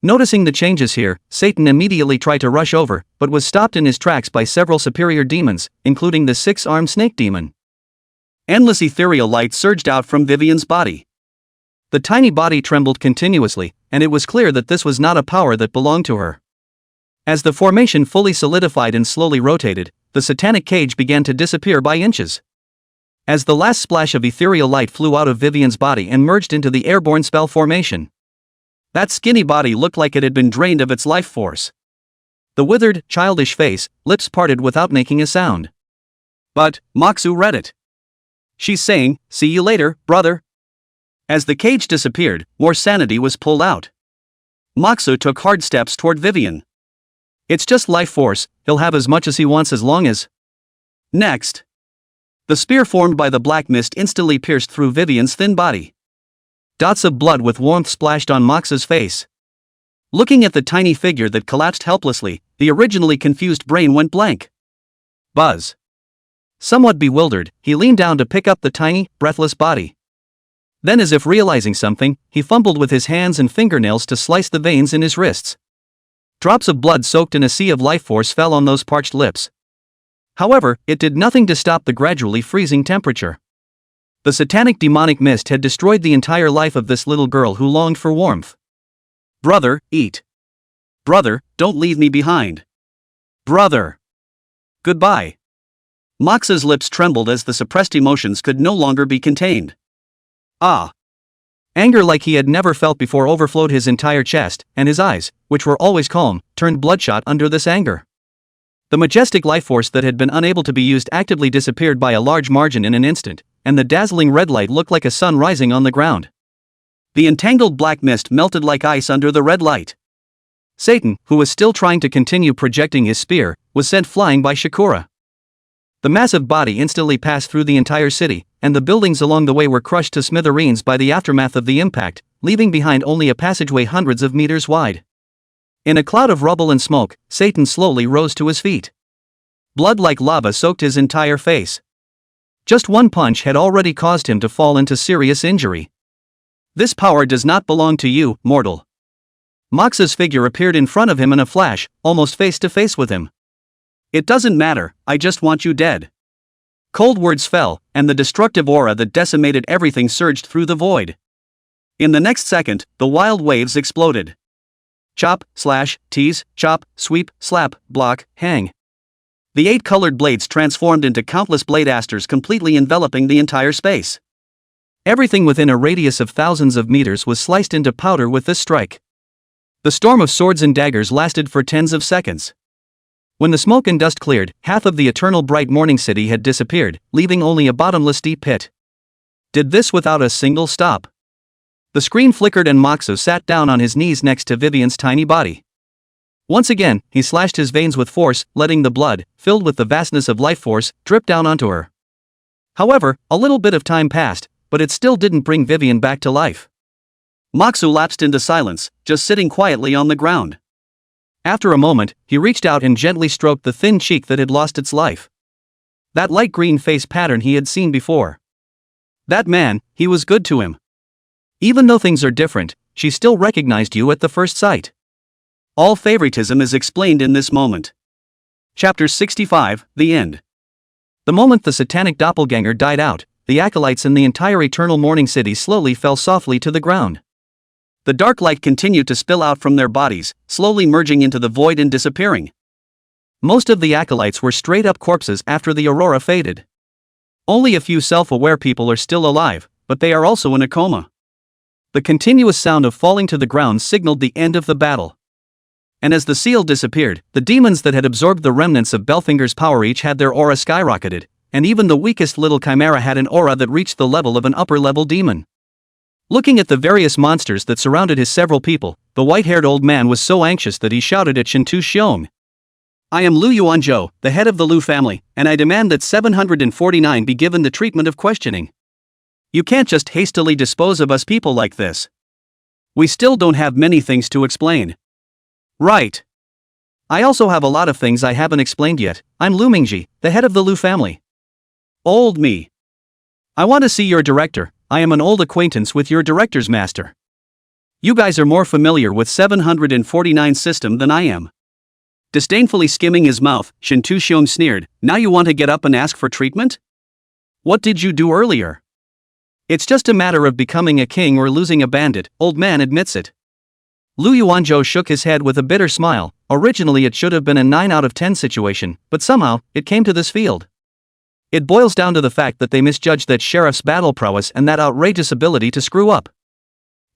Noticing the changes here, Satan immediately tried to rush over, but was stopped in his tracks by several superior demons, including the six-armed snake demon. Endless ethereal light surged out from Vivian's body. The tiny body trembled continuously, and it was clear that this was not a power that belonged to her. As the formation fully solidified and slowly rotated, the satanic cage began to disappear by inches. As the last splash of ethereal light flew out of Vivian's body and merged into the airborne spell formation. That skinny body looked like it had been drained of its life force. The withered, childish face, lips parted without making a sound. But Moxu read it. She's saying, "See you later, brother." As the cage disappeared, more sanity was pulled out. Moxu took hard steps toward Vivian. It's just life force, he'll have as much as he wants as long as... Next. The spear formed by the black mist instantly pierced through Vivian's thin body. Dots of blood with warmth splashed on Mox's face. Looking at the tiny figure that collapsed helplessly, the originally confused brain went blank. Buzz. Somewhat bewildered, he leaned down to pick up the tiny, breathless body. Then, as if realizing something, he fumbled with his hands and fingernails to slice the veins in his wrists. Drops of blood soaked in a sea of life force fell on those parched lips. However, it did nothing to stop the gradually freezing temperature. The satanic demonic mist had destroyed the entire life of this little girl who longed for warmth. Brother, eat. Brother, don't leave me behind. Brother. Goodbye. Mox's lips trembled as the suppressed emotions could no longer be contained. Ah. Anger like he had never felt before overflowed his entire chest, and his eyes, which were always calm, turned bloodshot under this anger. The majestic life force that had been unable to be used actively disappeared by a large margin in an instant, and the dazzling red light looked like a sun rising on the ground. The entangled black mist melted like ice under the red light. Satan, who was still trying to continue projecting his spear, was sent flying by Shakura. The massive body instantly passed through the entire city, and the buildings along the way were crushed to smithereens by the aftermath of the impact, leaving behind only a passageway hundreds of meters wide. In a cloud of rubble and smoke, Satan slowly rose to his feet. Blood like lava soaked his entire face. Just one punch had already caused him to fall into serious injury. This power does not belong to you, mortal. Mox's figure appeared in front of him in a flash, almost face to face with him. It doesn't matter, I just want you dead. Cold words fell, and the destructive aura that decimated everything surged through the void. In the next second, the wild waves exploded. Chop, slash, tease, chop, sweep, slap, block, hang. The 8 colored blades transformed into countless blade asters, completely enveloping the entire space. Everything within a radius of thousands of meters was sliced into powder with this strike. The storm of swords and daggers lasted for tens of seconds. When the smoke and dust cleared, half of the eternal bright morning city had disappeared, leaving only a bottomless deep pit. Did this without a single stop. The screen flickered and Moxu sat down on his knees next to Vivian's tiny body. Once again, he slashed his veins with force, letting the blood, filled with the vastness of life force, drip down onto her. However, a little bit of time passed, but it still didn't bring Vivian back to life. Moxu lapsed into silence, just sitting quietly on the ground. After a moment, he reached out and gently stroked the thin cheek that had lost its life. That light green face pattern he had seen before. That man, he was good to him. Even though things are different, she still recognized you at the first sight. All favoritism is explained in this moment. Chapter 65, The End. The moment the satanic doppelganger died out, the acolytes in the entire Eternal Morning City slowly fell softly to the ground. The dark light continued to spill out from their bodies, slowly merging into the void and disappearing. Most of the acolytes were straight-up corpses after the aurora faded. Only a few self-aware people are still alive, but they are also in a coma. The continuous sound of falling to the ground signaled the end of the battle. And as the seal disappeared, the demons that had absorbed the remnants of Belfinger's power each had their aura skyrocketed, and even the weakest little chimera had an aura that reached the level of an upper-level demon. Looking at the various monsters that surrounded his several people, the white-haired old man was so anxious that he shouted at Shintu Xiong. I am Lu Yuanzhou, the head of the Lu family, and I demand that 749 be given the treatment of questioning. You can't just hastily dispose of us people like this. We still don't have many things to explain. Right. I also have a lot of things I haven't explained yet. I'm Lu Mingji, the head of the Lu family. Old me. I want to see your director. I am an old acquaintance with your director's master. You guys are more familiar with 749 system than I am. Disdainfully skimming his mouth, Shintu Xiong sneered, now you want to get up and ask for treatment? What did you do earlier? It's just a matter of becoming a king or losing a bandit, old man admits it. Lu Yuanzhou shook his head with a bitter smile. Originally it should have been a 9 out of 10 situation, but somehow, it came to this field. It boils down to the fact that they misjudged that sheriff's battle prowess and that outrageous ability to screw up.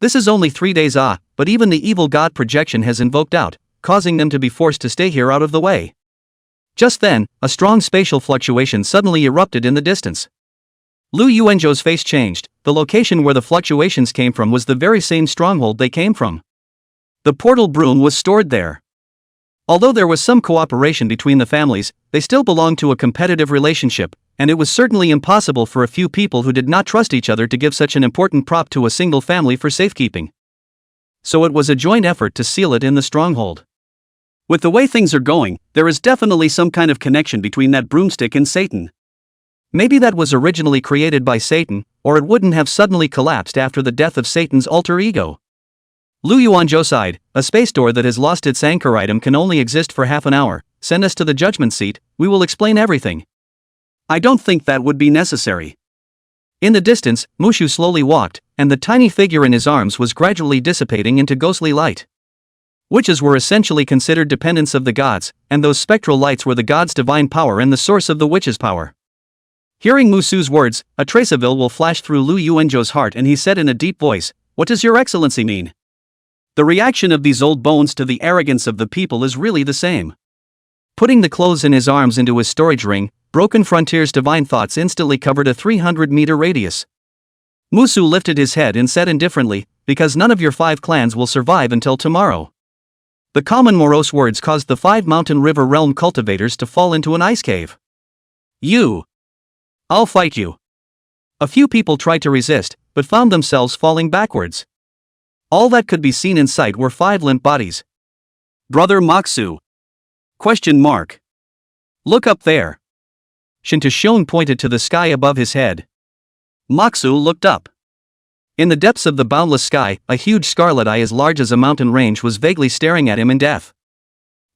This is only 3 days but even the evil god projection has invoked out, causing them to be forced to stay here out of the way. Just then, a strong spatial fluctuation suddenly erupted in the distance. Lu Yuanzhou's face changed. The location where the fluctuations came from was the very same stronghold they came from. The portal broom was stored there. Although there was some cooperation between the families, they still belonged to a competitive relationship, and it was certainly impossible for a few people who did not trust each other to give such an important prop to a single family for safekeeping. So it was a joint effort to seal it in the stronghold. With the way things are going, there is definitely some kind of connection between that broomstick and Satan. Maybe that was originally created by Satan, or it wouldn't have suddenly collapsed after the death of Satan's alter ego. Lu Yuanzhou sighed, a space door that has lost its anchor item can only exist for half an hour. Send us to the judgment seat, we will explain everything. I don't think that would be necessary. In the distance, Mushu slowly walked, and the tiny figure in his arms was gradually dissipating into ghostly light. Witches were essentially considered dependents of the gods, and those spectral lights were the gods' divine power and the source of the witches' power. Hearing Mushu's words, a trace of ill will flashed through Lu Yuanzhou's heart and he said in a deep voice, "What does your excellency mean?" The reaction of these old bones to the arrogance of the people is really the same. Putting the clothes in his arms into his storage ring, Broken Frontier's divine thoughts instantly covered a 300-meter radius. Mushu lifted his head and said indifferently, because none of your 5 clans will survive until tomorrow. The common morose words caused the 5 mountain river realm cultivators to fall into an ice cave. I'll fight you. A few people tried to resist, but found themselves falling backwards. All that could be seen in sight were 5 limp bodies. Brother Moxu? Question mark. Look up there. Shintu Xiong pointed to the sky above his head. Moxu looked up. In the depths of the boundless sky, a huge scarlet eye as large as a mountain range was vaguely staring at him in death.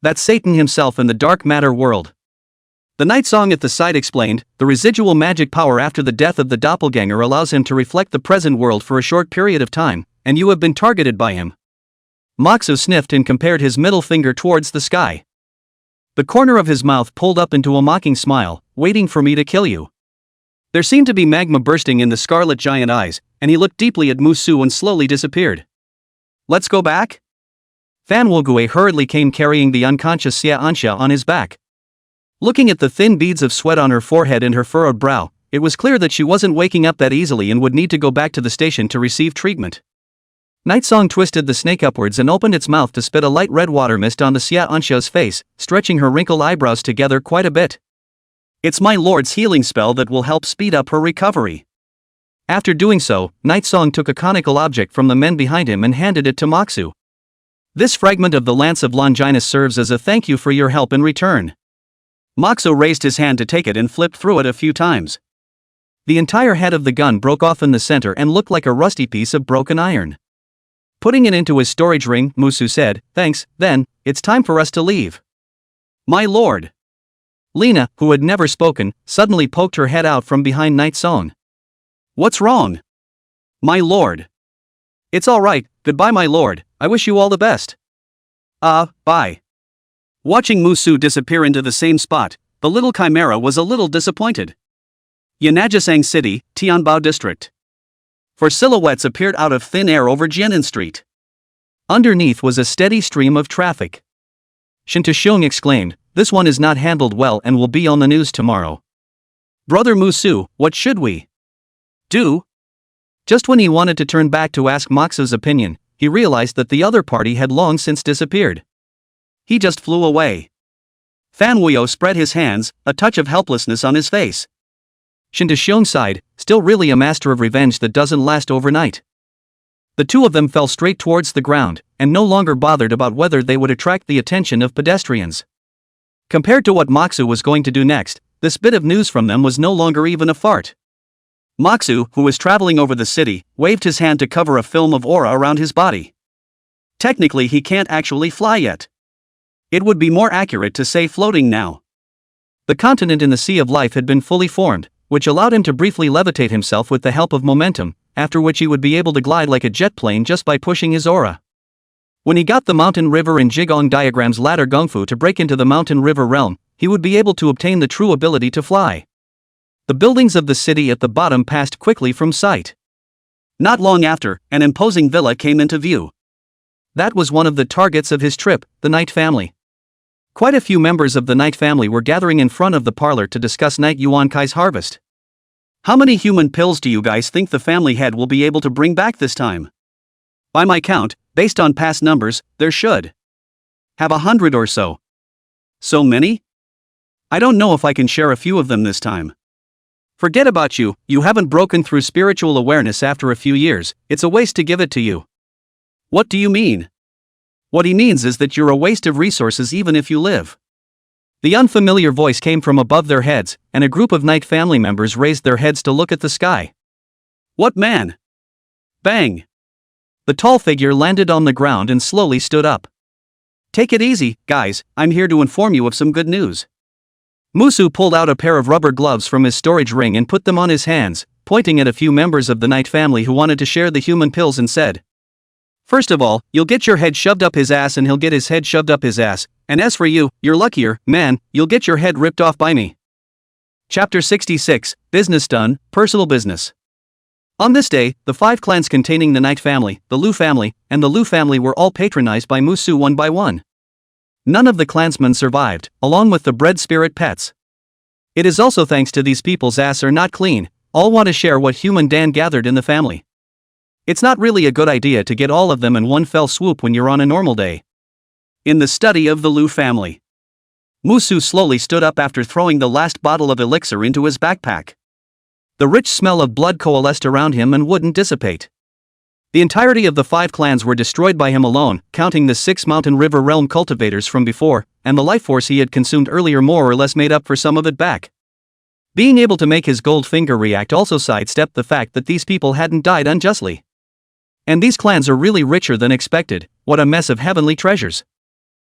That's Satan himself in the dark matter world. The night song at the side explained, the residual magic power after the death of the doppelganger allows him to reflect the present world for a short period of time, and you have been targeted by him. Moxu sniffed and compared his middle finger towards the sky. The corner of his mouth pulled up into a mocking smile, waiting for me to kill you. There seemed to be magma bursting in the scarlet giant eyes, and he looked deeply at Mushu and slowly disappeared. Let's go back? Fan Wogui hurriedly came carrying the unconscious Xia Ansha on his back. Looking at the thin beads of sweat on her forehead and her furrowed brow, it was clear that she wasn't waking up that easily and would need to go back to the station to receive treatment. Night Song twisted the snake upwards and opened its mouth to spit a light red water mist onto Xia Ansha's face, stretching her wrinkled eyebrows together quite a bit. It's my lord's healing spell that will help speed up her recovery. After doing so, Night Song took a conical object from the men behind him and handed it to Moxu. This fragment of the Lance of Longinus serves as a thank you for your help in return. Moxu raised his hand to take it and flipped through it a few times. The entire head of the gun broke off in the center and looked like a rusty piece of broken iron. Putting it into his storage ring, Musu said, "Thanks, then, it's time for us to leave." "My lord." Lina, who had never spoken, suddenly poked her head out from behind Night Song. "What's wrong?" "My lord." "It's all right, goodbye my lord, I wish you all the best." Bye." Watching Musu disappear into the same spot, the little chimera was a little disappointed. Yanajisang City, Tianbao District. Four silhouettes appeared out of thin air over Jianan Street. Underneath was a steady stream of traffic. Shintashiong exclaimed, "This one is not handled well and will be on the news tomorrow." "Brother Musu, what should we do?" Just when he wanted to turn back to ask Moxu's opinion, he realized that the other party had long since disappeared. He just flew away. Fan Wuyo spread his hands, a touch of helplessness on his face. Shintashiong sighed, still really a master of revenge that doesn't last overnight. The two of them fell straight towards the ground, and no longer bothered about whether they would attract the attention of pedestrians. Compared to what Moxu was going to do next, this bit of news from them was no longer even a fart. Moxu, who was traveling over the city, waved his hand to cover a film of aura around his body. Technically he can't actually fly yet. It would be more accurate to say floating now. The continent in the Sea of Life had been fully formed, which allowed him to briefly levitate himself with the help of momentum, after which he would be able to glide like a jet plane just by pushing his aura. When he got the mountain river and Jigong diagram's ladder gungfu to break into the mountain river realm, he would be able to obtain the true ability to fly. The buildings of the city at the bottom passed quickly from sight. Not long after, an imposing villa came into view. That was one of the targets of his trip, the Knight family. Quite a few members of the Knight family were gathering in front of the parlor to discuss Knight Yuan Kai's harvest. "How many human pills do you guys think the family head will be able to bring back this time?" "By my count, based on past numbers, there should have 100 or so." "So many? I don't know if I can share a few of them this time." "Forget about you, you haven't broken through spiritual awareness after a few years, it's a waste to give it to you." "What do you mean?" "What he means is that you're a waste of resources even if you live." The unfamiliar voice came from above their heads, and a group of Knight family members raised their heads to look at the sky. "What man?" Bang! The tall figure landed on the ground and slowly stood up. "Take it easy, guys, I'm here to inform you of some good news." Musu pulled out a pair of rubber gloves from his storage ring and put them on his hands, pointing at a few members of the Knight family who wanted to share the human pills and said, "First of all, you'll get your head shoved up his ass and he'll get his head shoved up his ass, and as for you, you're luckier, man, you'll get your head ripped off by me." Chapter 66, Business Done, Personal Business. On this day, the 5 clans containing the Knight family, the Lu family, and the Lu family were all patronized by Musu one by one. None of the clansmen survived, along with the bred spirit pets. It is also thanks to these people's ass are not clean, all want to share what human Dan gathered in the family. It's not really a good idea to get all of them in one fell swoop when you're on a normal day. In the study of the Lu family, Musu slowly stood up after throwing the last bottle of elixir into his backpack. The rich smell of blood coalesced around him and wouldn't dissipate. The entirety of the 5 clans were destroyed by him alone, counting the 6 mountain river realm cultivators from before, and the life force he had consumed earlier more or less made up for some of it back. Being able to make his gold finger react also sidestepped the fact that these people hadn't died unjustly. And these clans are really richer than expected, what a mess of heavenly treasures.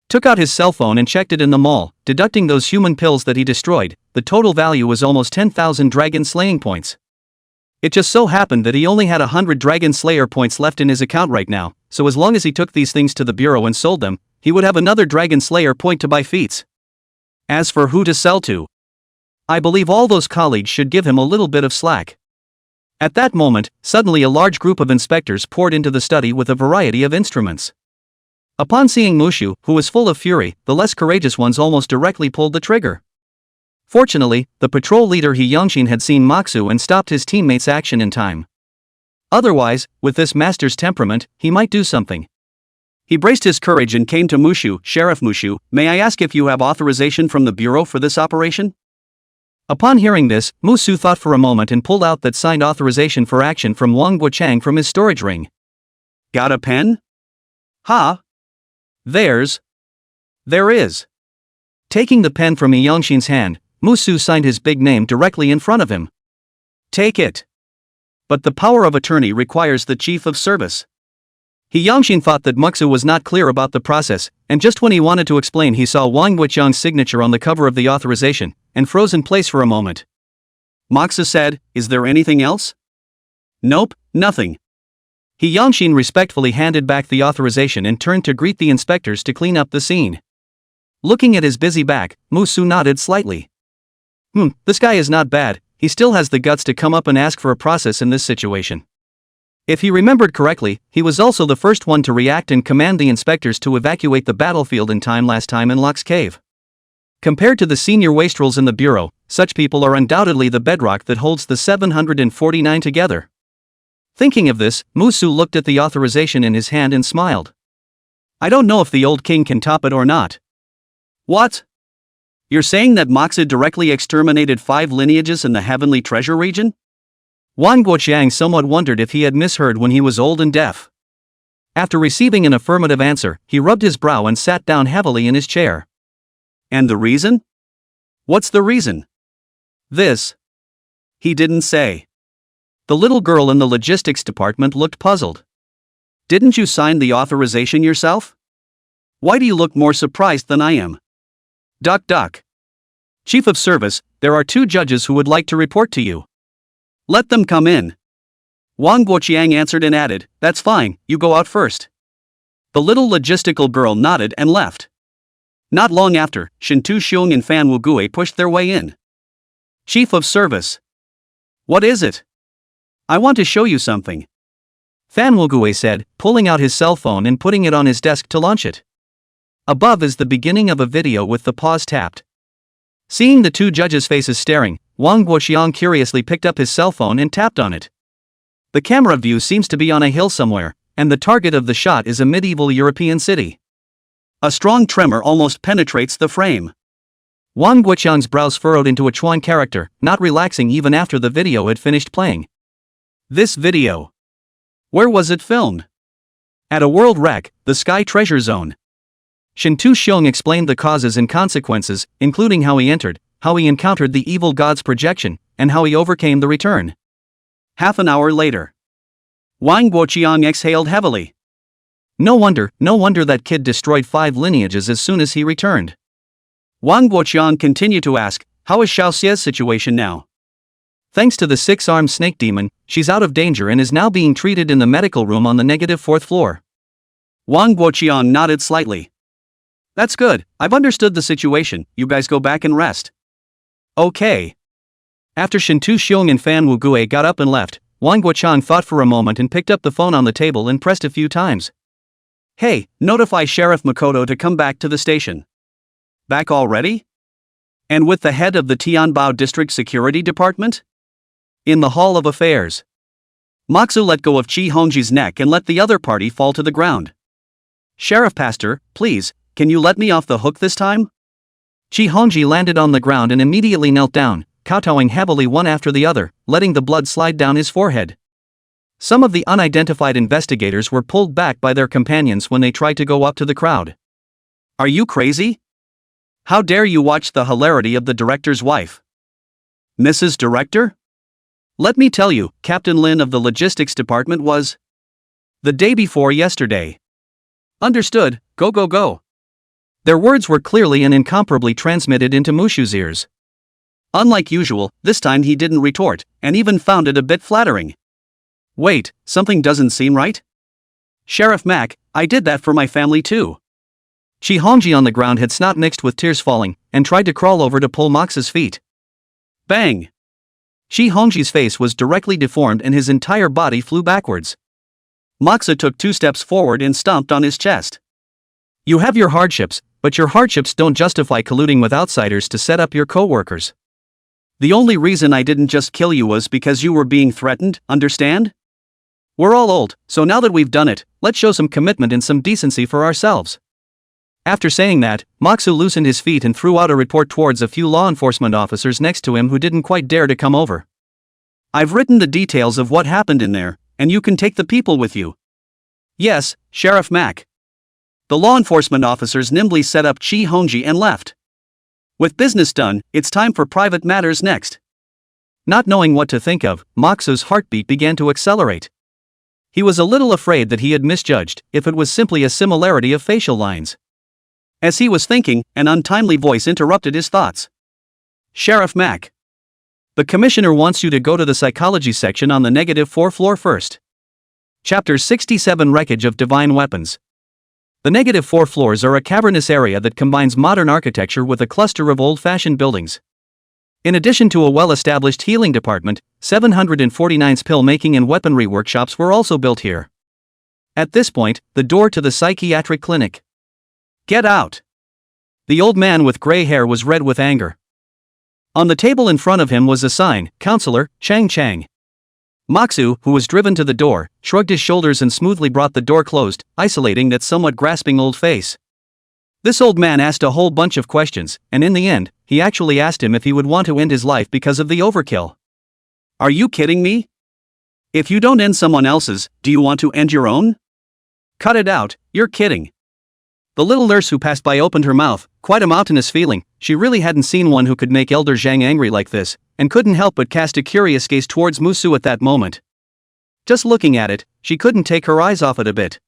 Took out his cell phone and checked it in the mall, deducting those human pills that he destroyed, the total value was almost 10,000 dragon slaying points. It just so happened that he only had 100 dragon slayer points left in his account right now, so as long as he took these things to the bureau and sold them, he would have another dragon slayer point to buy feats. As for who to sell to, I believe all those colleagues should give him a little bit of slack. At that moment, suddenly a large group of inspectors poured into the study with a variety of instruments. Upon seeing Mushu, who was full of fury, the less courageous ones almost directly pulled the trigger. Fortunately, the patrol leader He Yangshin had seen Moxu and stopped his teammates' action in time. Otherwise, with this master's temperament, he might do something. He braced his courage and came to Mushu. Sheriff Mushu, may I ask if you have authorization from the bureau for this operation? Upon hearing this, Mushu thought for a moment and pulled out that signed authorization for action from Wang Guoqiang from his storage ring. Got a pen? Ha! There is. Taking the pen from He Qing's hand, Mushu signed his big name directly in front of him. Take it. But the power of attorney requires the chief of service. He Qing thought that Mushu was not clear about the process, and just when he wanted to explain he saw Wang Guoqiang's signature on the cover of the authorization, and froze in place for a moment. Mushu said, is there anything else? Nope, nothing. He Qing respectfully handed back the authorization and turned to greet the inspectors to clean up the scene. Looking at his busy back, Mushu nodded slightly. This guy is not bad, he still has the guts to come up and ask for a process in this situation. If he remembered correctly, he was also the first one to react and command the inspectors to evacuate the battlefield in time last time in Locke's cave. Compared to the senior wastrels in the bureau, such people are undoubtedly the bedrock that holds the 749 together. Thinking of this, Mushu looked at the authorization in his hand and smiled. I don't know if the old king can top it or not. What? You're saying that Moxa directly exterminated 5 lineages in the Heavenly Treasure region? Wang Guoqiang somewhat wondered if he had misheard when he was old and deaf. After receiving an affirmative answer, he rubbed his brow and sat down heavily in his chair. And the reason? What's the reason? This. He didn't say. The little girl in the logistics department looked puzzled. Didn't you sign the authorization yourself? Why do you look more surprised than I am? Duck. Chief of Service, there are 2 judges who would like to report to you. Let them come in. Wang Guoqiang answered and added, that's fine, you go out first. The little logistical girl nodded and left. Not long after, Shintu Xiong and Fan Wugui pushed their way in. Chief of Service. What is it? I want to show you something. Fan Wugui said, pulling out his cell phone and putting it on his desk to launch it. Above is the beginning of a video with the pause tapped. Seeing the 2 judges' faces staring, Wang Guoqiang curiously picked up his cell phone and tapped on it. The camera view seems to be on a hill somewhere, and the target of the shot is a medieval European city. A strong tremor almost penetrates the frame. Wang Guoqiang's brows furrowed into a Chuan character, not relaxing even after the video had finished playing. This video. Where was it filmed? At a world wreck, the Sky Treasure Zone. Shintu Xiong explained the causes and consequences, including how he entered, how he encountered the evil god's projection, and how he overcame the return. Half an hour later. Wang Guoqiang exhaled heavily. No wonder that kid destroyed 5 lineages as soon as he returned. Wang Guoqiang continued to ask, how is Xiaoxie's situation now? Thanks to the 6-armed snake demon, she's out of danger and is now being treated in the medical room on the -4th floor. Wang Guoqiang nodded slightly. That's good, I've understood the situation, you guys go back and rest. Okay. After Shintu Xiong and Fan Wugui got up and left, Wang Guoqiang thought for a moment and picked up the phone on the table and pressed a few times. Hey, notify Sheriff Makoto to come back to the station. Back already? And with the head of the Tianbao District Security Department? In the Hall of Affairs. Moxu let go of Qi Hongji's neck and let the other party fall to the ground. Sheriff Pastor, please, can you let me off the hook this time? Qi Hongji landed on the ground and immediately knelt down, kowtowing heavily one after the other, letting the blood slide down his forehead. Some of the unidentified investigators were pulled back by their companions when they tried to go up to the crowd. Are you crazy? How dare you watch the hilarity of the director's wife? Mrs. Director? Let me tell you, Captain Lin of the logistics department was the day before yesterday. Understood, go. Their words were clearly and incomparably transmitted into Mushu's ears. Unlike usual, this time he didn't retort, and even found it a bit flattering. Wait, something doesn't seem right? Sheriff Mac, I did that for my family too. Qi Hongji on the ground had snot mixed with tears falling, and tried to crawl over to pull Mox's feet. Bang! Qi Hongji's face was directly deformed and his entire body flew backwards. Moxa took 2 steps forward and stomped on his chest. You have your hardships, but your hardships don't justify colluding with outsiders to set up your co-workers. The only reason I didn't just kill you was because you were being threatened, understand? We're all old, so now that we've done it, let's show some commitment and some decency for ourselves. After saying that, Maksu loosened his feet and threw out a report towards a few law enforcement officers next to him who didn't quite dare to come over. I've written the details of what happened in there, and you can take the people with you. Yes, Sheriff Mac. The law enforcement officers nimbly set up Chi Honji and left. With business done, it's time for private matters next. Not knowing what to think of, Maksu's heartbeat began to accelerate. He was a little afraid that he had misjudged, if it was simply a similarity of facial lines. As he was thinking, an untimely voice interrupted his thoughts. Sheriff Mac. The commissioner wants you to go to the psychology section on the -4th floor first. Chapter 67 Wreckage of Divine Weapons. The -4 floors are a cavernous area that combines modern architecture with a cluster of old-fashioned buildings. In addition to a well-established healing department, 749 pill-making and weaponry workshops were also built here. At this point, the door to the psychiatric clinic. Get out! The old man with gray hair was red with anger. On the table in front of him was a sign, Counselor, Chang Chang. Maksu, who was driven to the door, shrugged his shoulders and smoothly brought the door closed, isolating that somewhat grasping old face. This old man asked a whole bunch of questions, and in the end, he actually asked him if he would want to end his life because of the overkill. Are you kidding me? If you don't end someone else's, do you want to end your own? Cut it out, you're kidding. The little nurse who passed by opened her mouth, quite a mountainous feeling. She really hadn't seen one who could make Elder Zhang angry like this, and couldn't help but cast a curious gaze towards Musu at that moment. Just looking at it, she couldn't take her eyes off it a bit.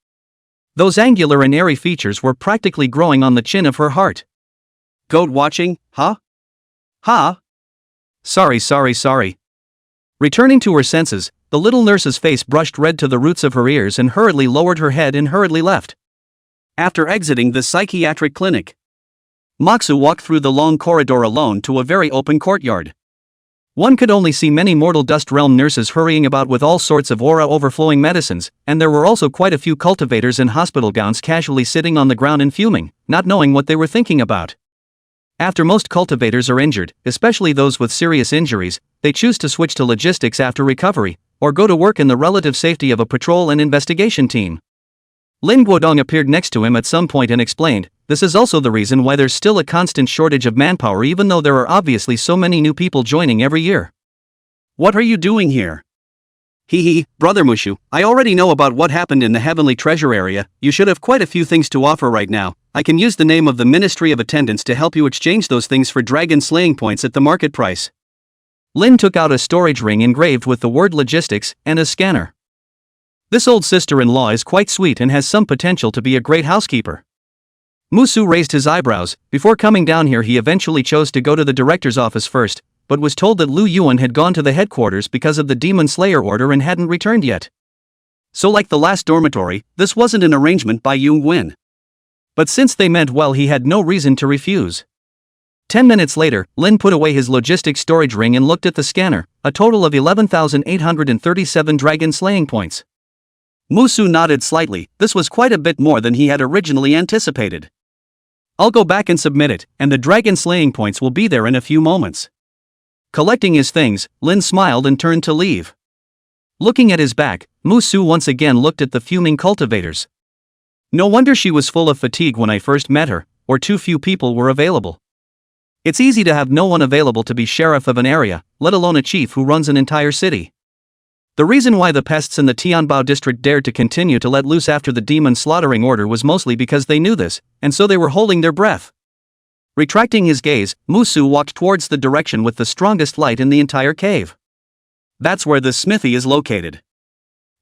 Those angular and airy features were practically growing on the chin of her heart. Goat watching, huh? Huh? Sorry. Returning to her senses, the little nurse's face brushed red to the roots of her ears and hurriedly lowered her head and hurriedly left. After exiting the psychiatric clinic, Maksu walked through the long corridor alone to a very open courtyard. One could only see many mortal dust realm nurses hurrying about with all sorts of aura-overflowing medicines, and there were also quite a few cultivators in hospital gowns casually sitting on the ground and fuming, not knowing what they were thinking about. After most cultivators are injured, especially those with serious injuries, they choose to switch to logistics after recovery, or go to work in the relative safety of a patrol and investigation team. Lin Guodong appeared next to him at some point and explained, this is also the reason why there's still a constant shortage of manpower even though there are obviously so many new people joining every year. What are you doing here? Brother Mushu, I already know about what happened in the Heavenly Treasure area. You should have quite a few things to offer right now. I can use the name of the Ministry of Attendance to help you exchange those things for dragon slaying points at the market price. Lin took out a storage ring engraved with the word logistics and a scanner. This old sister-in-law is quite sweet and has some potential to be a great housekeeper. Musu raised his eyebrows. Before coming down here he eventually chose to go to the director's office first, but was told that Lu Yuan had gone to the headquarters because of the Demon Slayer order and hadn't returned yet. So like the last dormitory, this wasn't an arrangement by Yung Win. But since they meant well he had no reason to refuse. 10 minutes later, Lin put away his logistics storage ring and looked at the scanner, a total of 11,837 dragon slaying points. Musu nodded slightly. This was quite a bit more than he had originally anticipated. I'll go back and submit it, and the dragon slaying points will be there in a few moments. Collecting his things, Lin smiled and turned to leave. Looking at his back, Musu once again looked at the fuming cultivators. No wonder she was full of fatigue when I first met her, or too few people were available. It's easy to have no one available to be sheriff of an area, let alone a chief who runs an entire city. The reason why the pests in the Tianbao district dared to continue to let loose after the demon slaughtering order was mostly because they knew this, and so they were holding their breath. Retracting his gaze, Musu walked towards the direction with the strongest light in the entire cave. That's where the smithy is located.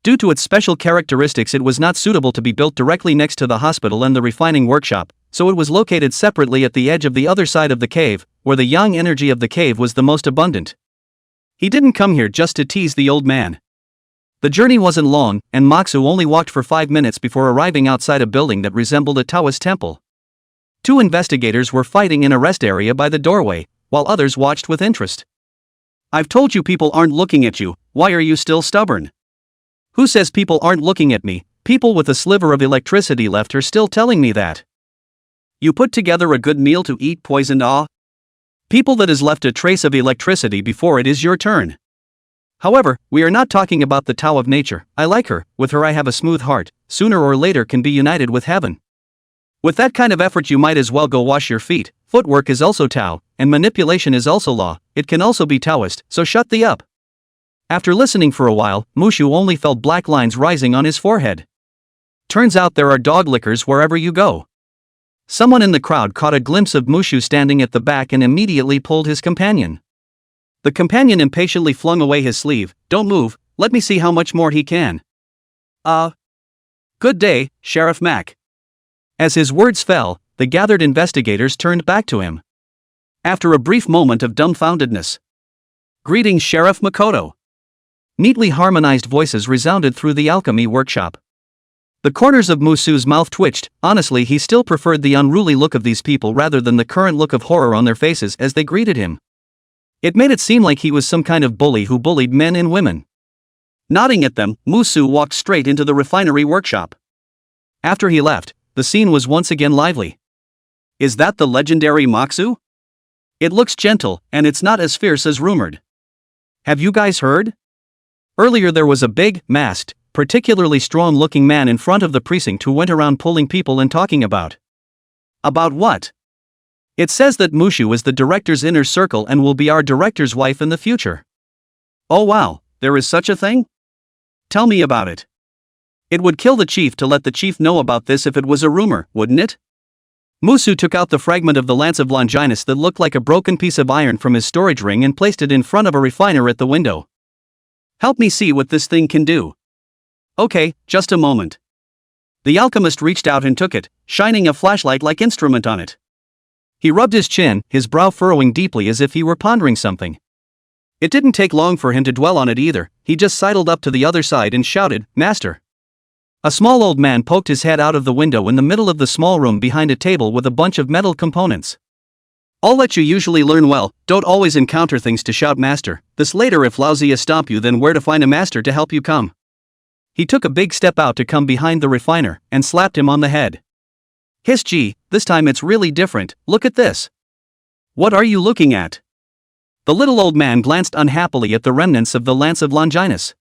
Due to its special characteristics it was not suitable to be built directly next to the hospital and the refining workshop, so it was located separately at the edge of the other side of the cave, where the yang energy of the cave was the most abundant. He didn't come here just to tease the old man. The journey wasn't long, and Maksu only walked for 5 minutes before arriving outside a building that resembled a Taoist temple. 2 investigators were fighting in a rest area by the doorway, while others watched with interest. I've told you people aren't looking at you, why are you still stubborn? Who says people aren't looking at me? People with a sliver of electricity left are still telling me that. You put together a good meal to eat poisoned people that has left a trace of electricity before it is your turn. However, we are not talking about the Tao of nature. I like her, with her I have a smooth heart, sooner or later can be united with heaven. With that kind of effort you might as well go wash your feet. Footwork is also Tao, and manipulation is also law, it can also be Taoist, so shut the up. After listening for a while, Mushu only felt black lines rising on his forehead. Turns out there are dog lickers wherever you go. Someone in the crowd caught a glimpse of Mushu standing at the back and immediately pulled his companion. The companion impatiently flung away his sleeve. Don't move, let me see how much more he can. Good day, Sheriff Mac. As his words fell, the gathered investigators turned back to him. After a brief moment of dumbfoundedness. Greetings, Sheriff Makoto. Neatly harmonized voices resounded through the alchemy workshop. The corners of Mushu's mouth twitched. Honestly, he still preferred the unruly look of these people rather than the current look of horror on their faces as they greeted him. It made it seem like he was some kind of bully who bullied men and women. Nodding at them, Mushu walked straight into the refinery workshop. After he left, the scene was once again lively. Is that the legendary Moxu? It looks gentle, and it's not as fierce as rumored. Have you guys heard? Earlier there was a big, masked, particularly strong-looking man in front of the precinct who went around pulling people and talking about. About what? It says that Mushu is the director's inner circle and will be our director's wife in the future. Oh wow, there is such a thing? Tell me about it. It would kill the chief to let the chief know about this if it was a rumor, wouldn't it? Mushu took out the fragment of the lance of Longinus that looked like a broken piece of iron from his storage ring and placed it in front of a refiner at the window. Help me see what this thing can do. Okay, just a moment. The alchemist reached out and took it, shining a flashlight-like instrument on it. He rubbed his chin, his brow furrowing deeply as if he were pondering something. It didn't take long for him to dwell on it either. He just sidled up to the other side and shouted, "Master!" A small old man poked his head out of the window in the middle of the small room behind a table with a bunch of metal components. I'll let you usually learn well, don't always encounter things to shout master, this later if lousy stomp you then where to find a master to help you come. He took a big step out to come behind the refiner, and slapped him on the head. Hiss gee, this time it's really different, look at this. What are you looking at? The little old man glanced unhappily at the remnants of the lance of Longinus.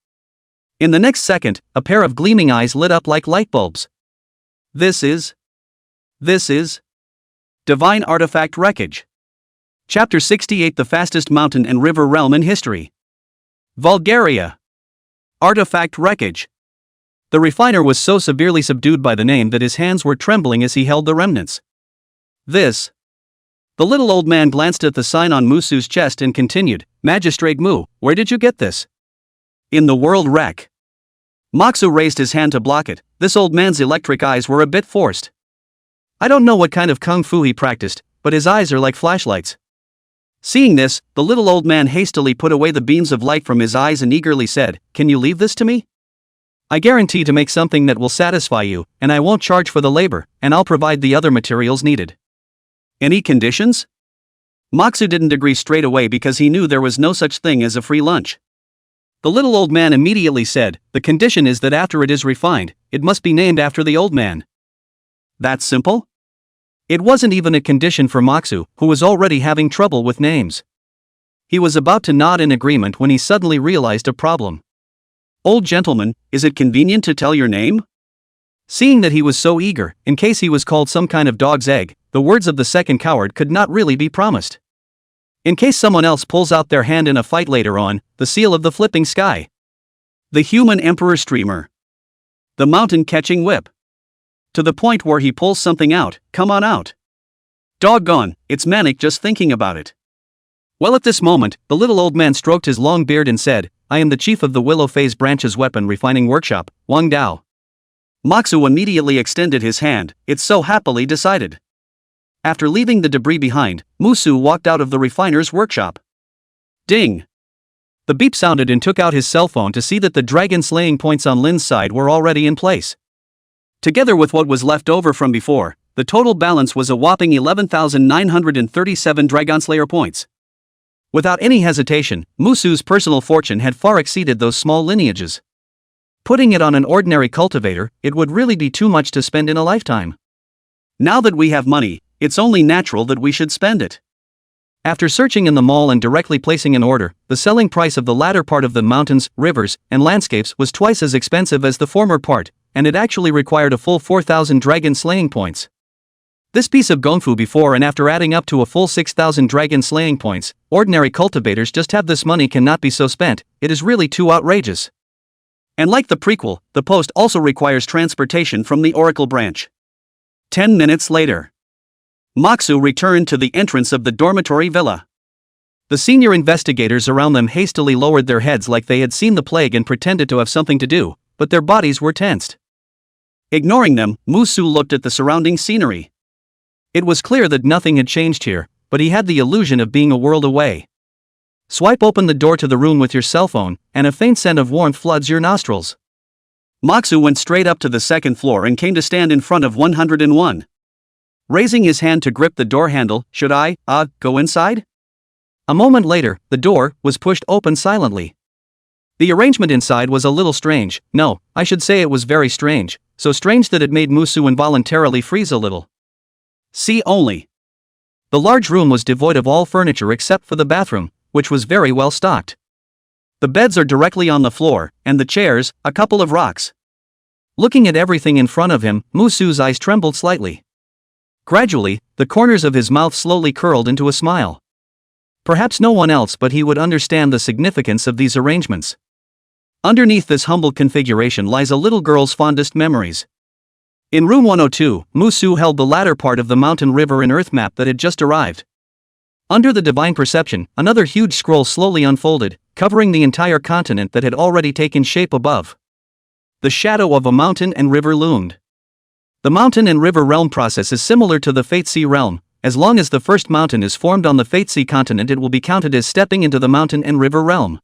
In the next second, a pair of gleaming eyes lit up like light bulbs. This is Divine Artifact Wreckage. Chapter 68, the fastest mountain and river realm in history. Bulgaria. Artifact Wreckage. The refiner was so severely subdued by the name that his hands were trembling as he held the remnants. This. The little old man glanced at the sign on Mushu's chest and continued, Magistrate Mu, where did you get this? In the world wreck. Moxu raised his hand to block it. This old man's electric eyes were a bit forced. I don't know what kind of kung fu he practiced, but his eyes are like flashlights. Seeing this, the little old man hastily put away the beams of light from his eyes and eagerly said, Can you leave this to me? I guarantee to make something that will satisfy you, and I won't charge for the labor, and I'll provide the other materials needed. Any conditions? Moxu didn't agree straight away because he knew there was no such thing as a free lunch. The little old man immediately said, The condition is that after it is refined, it must be named after the old man. That simple? It wasn't even a condition for Moxu, who was already having trouble with names. He was about to nod in agreement when he suddenly realized a problem. Old gentleman, is it convenient to tell your name? Seeing that he was so eager, in case he was called some kind of dog's egg, the words of the second coward could not really be promised. In case someone else pulls out their hand in a fight later on, the seal of the flipping sky. The human emperor streamer. The mountain catching whip. To the point where he pulls something out, come on out. Doggone, it's manic just thinking about it. Well, at this moment, the little old man stroked his long beard and said, I am the chief of the Willow Phase Branch's weapon refining workshop, Wang Dao. Moxu immediately extended his hand, it's so happily decided. After leaving the debris behind, Mushu walked out of the refiner's workshop. Ding! The beep sounded and took out his cell phone to see that the dragon slaying points on Lin's side were already in place. Together with what was left over from before, the total balance was a whopping 11,937 Dragon Slayer points. Without any hesitation, Mushu's personal fortune had far exceeded those small lineages. Putting it on an ordinary cultivator, it would really be too much to spend in a lifetime. Now that we have money, it's only natural that we should spend it. After searching in the mall and directly placing an order, the selling price of the latter part of the mountains, rivers, and landscapes was twice as expensive as the former part, and it actually required a full 4,000 dragon slaying points. This piece of gongfu before and after adding up to a full 6,000 dragon slaying points, ordinary cultivators just have this money cannot be so spent, it is really too outrageous. And like the prequel, the post also requires transportation from the Oracle branch. 10 minutes later. Moxu returned to the entrance of the dormitory villa. The senior investigators around them hastily lowered their heads like they had seen the plague and pretended to have something to do, but their bodies were tensed. Ignoring them, Musu looked at the surrounding scenery. It was clear that nothing had changed here, but he had the illusion of being a world away. Swipe open the door to the room with your cell phone, and a faint scent of warmth floods your nostrils. Moxu went straight up to the second floor and came to stand in front of 101. Raising his hand to grip the door handle, should I, go inside? A moment later, the door was pushed open silently. The arrangement inside was a little strange, no, I should say it was very strange, so strange that it made Musu involuntarily freeze a little. See only. The large room was devoid of all furniture except for the bathroom, which was very well stocked. The beds are directly on the floor, and the chairs, a couple of rocks. Looking at everything in front of him, Musu's eyes trembled slightly. Gradually, the corners of his mouth slowly curled into a smile. Perhaps no one else but he would understand the significance of these arrangements. Underneath this humble configuration lies a little girl's fondest memories. In room 102, Musu held the latter part of the mountain river and earth map that had just arrived. Under the divine perception, another huge scroll slowly unfolded, covering the entire continent that had already taken shape above. The shadow of a mountain and river loomed. The mountain and river realm process is similar to the Fate Sea realm. As long as the first mountain is formed on the Fate Sea continent, it will be counted as stepping into the mountain and river realm.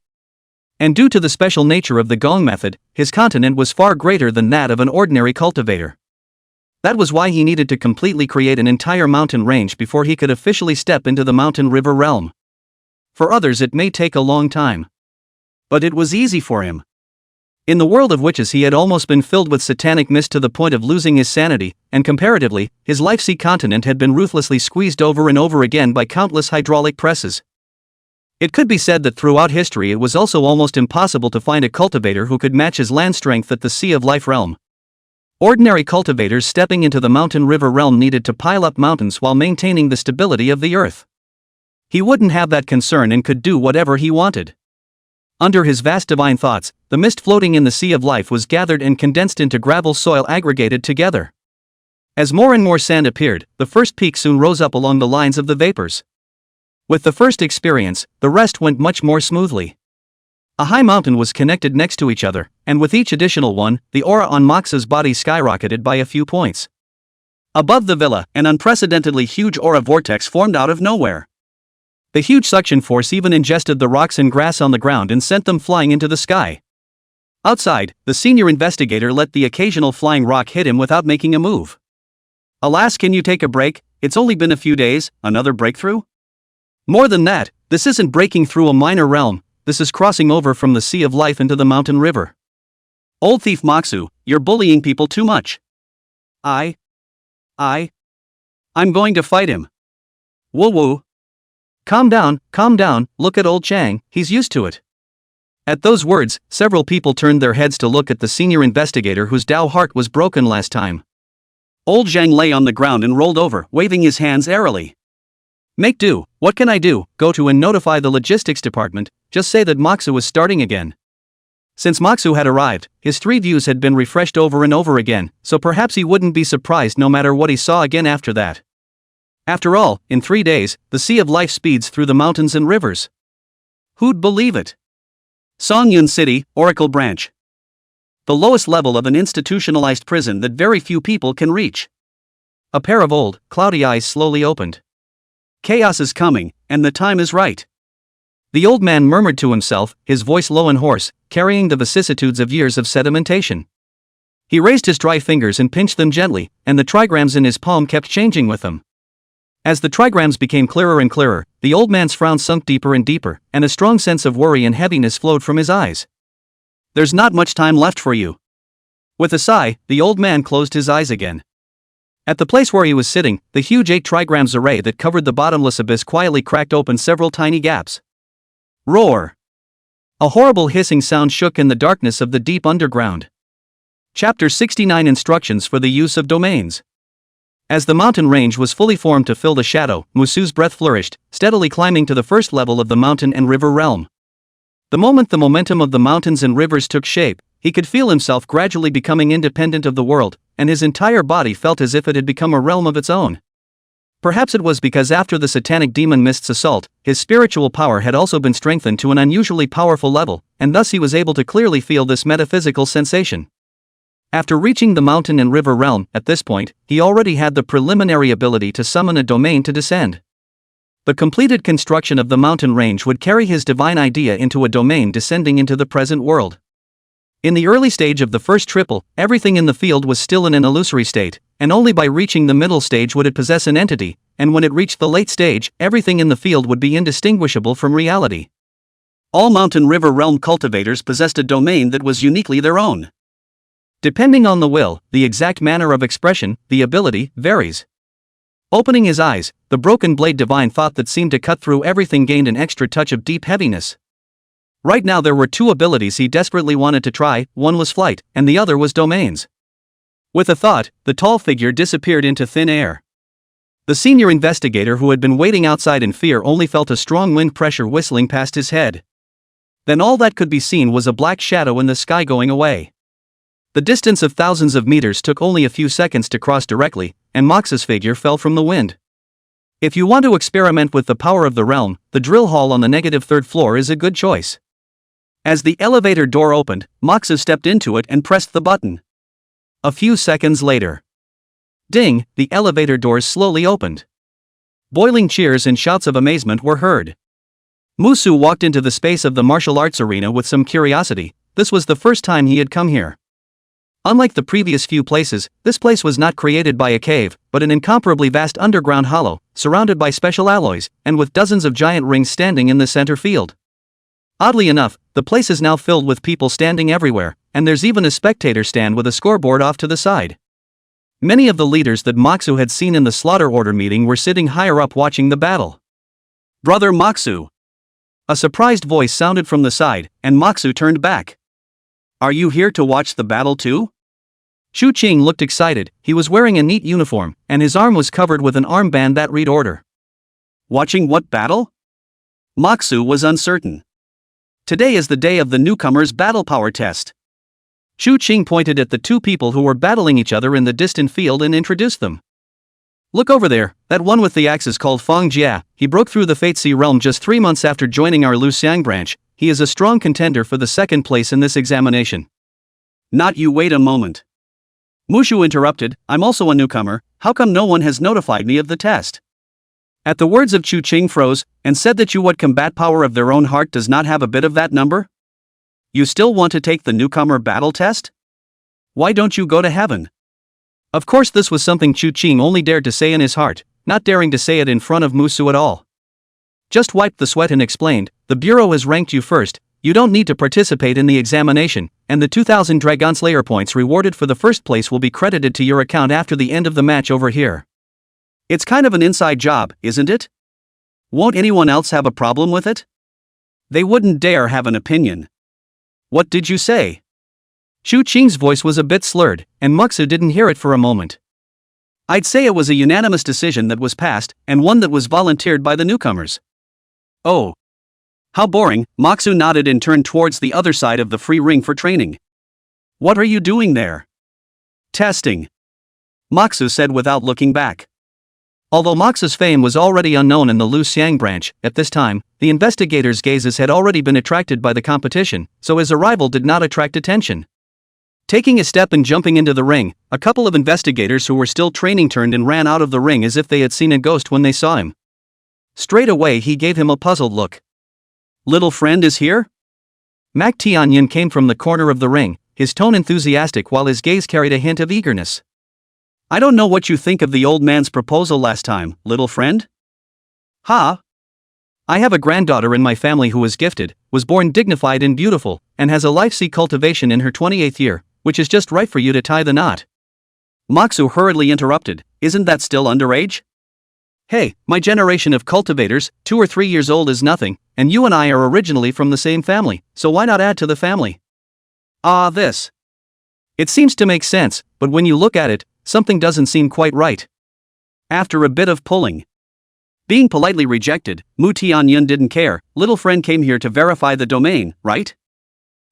And due to the special nature of the Gong method, his continent was far greater than that of an ordinary cultivator. That was why he needed to completely create an entire mountain range before he could officially step into the mountain river realm. For others it may take a long time. But it was easy for him. In the world of witches he had almost been filled with satanic mist to the point of losing his sanity, and comparatively, his life sea continent had been ruthlessly squeezed over and over again by countless hydraulic presses. It could be said that throughout history it was also almost impossible to find a cultivator who could match his land strength at the Sea of Life realm. Ordinary cultivators stepping into the mountain river realm needed to pile up mountains while maintaining the stability of the earth. He wouldn't have that concern and could do whatever he wanted. Under his vast divine thoughts, the mist floating in the Sea of Life was gathered and condensed into gravel soil aggregated together. As more and more sand appeared, the first peak soon rose up along the lines of the vapors. With the first experience, the rest went much more smoothly. A high mountain was connected next to each other, and with each additional one, the aura on Mox's body skyrocketed by a few points. Above the villa, an unprecedentedly huge aura vortex formed out of nowhere. The huge suction force even ingested the rocks and grass on the ground and sent them flying into the sky. Outside, the senior investigator let the occasional flying rock hit him without making a move. Alas, can you take a break? It's only been a few days, another breakthrough? More than that, this isn't breaking through a minor realm, this is crossing over from the Sea of Life into the mountain river. Old thief Moxu, you're bullying people too much. I'm going to fight him. Woo-woo. Calm down, look at old Chang, he's used to it. At those words, several people turned their heads to look at the senior investigator whose Dao heart was broken last time. Old Zhang lay on the ground and rolled over, waving his hands airily. Make do, what can I do? Go to and notify the logistics department, just say that Moxu is starting again. Since Moxu had arrived, his 3 views had been refreshed over and over again, so perhaps he wouldn't be surprised no matter what he saw again after that. After all, in 3 days, the Sea of Life speeds through the mountains and rivers. Who'd believe it? Songyun City, Oracle Branch. The lowest level of an institutionalized prison that very few people can reach. A pair of old, cloudy eyes slowly opened. Chaos is coming, and the time is right. The old man murmured to himself, his voice low and hoarse, carrying the vicissitudes of years of sedimentation. He raised his dry fingers and pinched them gently, and the trigrams in his palm kept changing with them. As the trigrams became clearer and clearer, the old man's frown sunk deeper and deeper, and a strong sense of worry and heaviness flowed from his eyes. There's not much time left for you. With a sigh, the old man closed his eyes again. At the place where he was sitting, the huge 8 trigrams array that covered the bottomless abyss quietly cracked open several tiny gaps. Roar! A horrible hissing sound shook in the darkness of the deep underground. Chapter 69 Instructions for the Use of Domains. As the mountain range was fully formed to fill the shadow, Musu's breath flourished, steadily climbing to the first level of the mountain and river realm. The moment the momentum of the mountains and rivers took shape, he could feel himself gradually becoming independent of the world, and his entire body felt as if it had become a realm of its own. Perhaps it was because after the satanic demon Mist's assault, his spiritual power had also been strengthened to an unusually powerful level, and thus he was able to clearly feel this metaphysical sensation. After reaching the mountain and river realm, at this point, he already had the preliminary ability to summon a domain to descend. The completed construction of the mountain range would carry his divine idea into a domain descending into the present world. In the early stage of the first triple, everything in the field was still in an illusory state, and only by reaching the middle stage would it possess an entity, and when it reached the late stage, everything in the field would be indistinguishable from reality. All mountain river realm cultivators possessed a domain that was uniquely their own. Depending on the will, the exact manner of expression, the ability, varies. Opening his eyes, the broken blade divine thought that seemed to cut through everything gained an extra touch of deep heaviness. Right now there were 2 abilities he desperately wanted to try, one was flight, and the other was domains. With a thought, the tall figure disappeared into thin air. The senior investigator who had been waiting outside in fear only felt a strong wind pressure whistling past his head. Then all that could be seen was a black shadow in the sky going away. The distance of thousands of meters took only a few seconds to cross directly, and Mox's figure fell from the wind. If you want to experiment with the power of the realm, the drill hall on the -3rd floor is a good choice. As the elevator door opened, Moxu stepped into it and pressed the button. A few seconds later. Ding, the elevator doors slowly opened. Boiling cheers and shouts of amazement were heard. Musu walked into the space of the martial arts arena with some curiosity. This was the first time he had come here. Unlike the previous few places, this place was not created by a cave, but an incomparably vast underground hollow, surrounded by special alloys, and with dozens of giant rings standing in the center field. Oddly enough, the place is now filled with people standing everywhere, and there's even a spectator stand with a scoreboard off to the side. Many of the leaders that Moxu had seen in the slaughter order meeting were sitting higher up watching the battle. "Brother Moxu!" A surprised voice sounded from the side, and Moxu turned back. "Are you here to watch the battle too?" He Qing looked excited. He was wearing a neat uniform, and his arm was covered with an armband that read order. "Watching what battle?" Moxu was uncertain. "Today is the day of the newcomer's battle power test." He Qing pointed at the 2 people who were battling each other in the distant field and introduced them. "Look over there, that one with the axe is called Feng Jia. He broke through the Fatesea realm just 3 months after joining our Luxiang branch. He is a strong contender for the 2nd place in this examination." "Not you, wait a moment." Mushu interrupted, "I'm also a newcomer, how come no one has notified me of the test?" At the words of He Qing froze, and said that you what combat power of their own heart does not have a bit of that number? You still want to take the newcomer battle test? Why don't you go to heaven? Of course this was something He Qing only dared to say in his heart, not daring to say it in front of Musu at all. Just wiped the sweat and explained, "The bureau has ranked you first, you don't need to participate in the examination, and the 2,000 Dragon Slayer points rewarded for the first place will be credited to your account after the end of the match over here." It's kind of an inside job, isn't it? Won't anyone else have a problem with it? They wouldn't dare have an opinion. What did you say? He Qing's voice was a bit slurred, and Muxu didn't hear it for a moment. I'd say it was a unanimous decision that was passed, and one that was volunteered by the newcomers. Oh. How boring, Muxu nodded and turned towards the other side of the free ring for training. What are you doing there? Testing. Muxu said without looking back. Although Mox's fame was already unknown in the Luxiang branch, at this time, the investigators' gazes had already been attracted by the competition, so his arrival did not attract attention. Taking a step and jumping into the ring, a couple of investigators who were still training turned and ran out of the ring as if they had seen a ghost when they saw him. Straight away he gave him a puzzled look. "Little friend is here?" Mac Tianyan came from the corner of the ring, his tone enthusiastic while his gaze carried a hint of eagerness. "I don't know what you think of the old man's proposal last time, little friend?" "Ha! I have a granddaughter in my family who is gifted, was born dignified and beautiful, and has a life-sea cultivation in her 28th year, which is just right for you to tie the knot." Moxu hurriedly interrupted, "Isn't that still underage? Hey, my generation of cultivators, 2 or 3 years old is nothing, and you and I are originally from the same family, so why not add to the family?" This. It seems to make sense, but when you look at it, something doesn't seem quite right. After a bit of pulling, being politely rejected, Mu Tianyun didn't care. Little friend came here to verify the domain, right?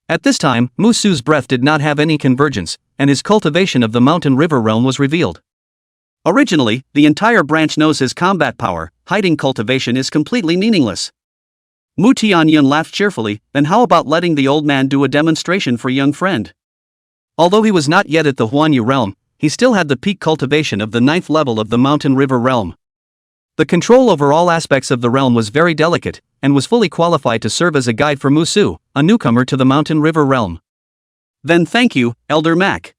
At this time, Mu Su's breath did not have any convergence, and his cultivation of the mountain river realm was revealed. Originally, the entire branch knows his combat power. Hiding cultivation is completely meaningless. Mu Tianyun laughed cheerfully. Then how about letting the old man do a demonstration for young friend? Although he was not yet at the Huanyu realm, he still had the peak cultivation of the 9th level of the mountain river realm. The control over all aspects of the realm was very delicate, and was fully qualified to serve as a guide for Mu Su, a newcomer to the mountain river realm. Then thank you, Elder Mac.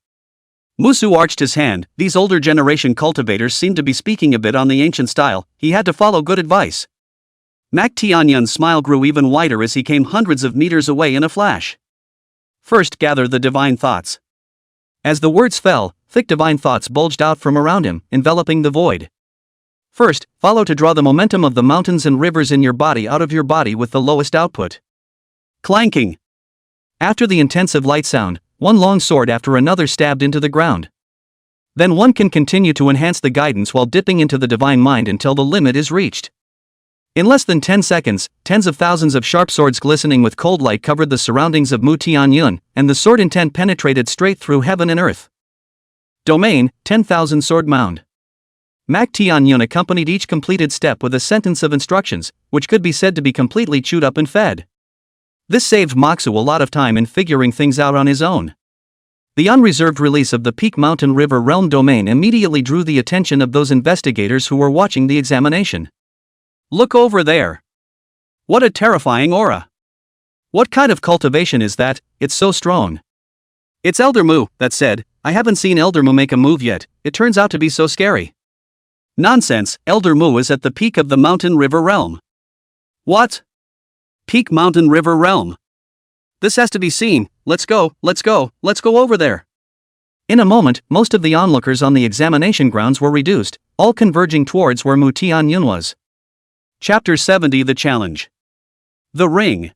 Mu Su arched his hand. These older generation cultivators seemed to be speaking a bit on the ancient style. He had to follow good advice. Mac Tianyun's smile grew even wider as he came hundreds of meters away in a flash. First, gather the divine thoughts. As the words fell, thick divine thoughts bulged out from around him, enveloping the void. First, follow to draw the momentum of the mountains and rivers in your body out of your body with the lowest output. Clanking. After the intensive light sound, one long sword after another stabbed into the ground. Then one can continue to enhance the guidance while dipping into the divine mind until the limit is reached. In less than 10 seconds, tens of thousands of sharp swords glistening with cold light covered the surroundings of Mu Tianyun, and the sword intent penetrated straight through heaven and earth. Domain, 10,000 sword mound. Mac Tianyun accompanied each completed step with a sentence of instructions, which could be said to be completely chewed up and fed. This saved Moxu a lot of time in figuring things out on his own. The unreserved release of the Peak Mountain River Realm domain immediately drew the attention of those investigators who were watching the examination. Look over there. What a terrifying aura. What kind of cultivation is that? It's so strong. It's Elder Mu, that said. I haven't seen Elder Mu make a move yet. It turns out to be so scary. Nonsense, Elder Mu is at the peak of the mountain river realm. What? Peak mountain river realm. This has to be seen. Let's go over there. In a moment, most of the onlookers on the examination grounds were reduced, all converging towards where Mu Tianyun was. Chapter 70 The Challenge. The Ring.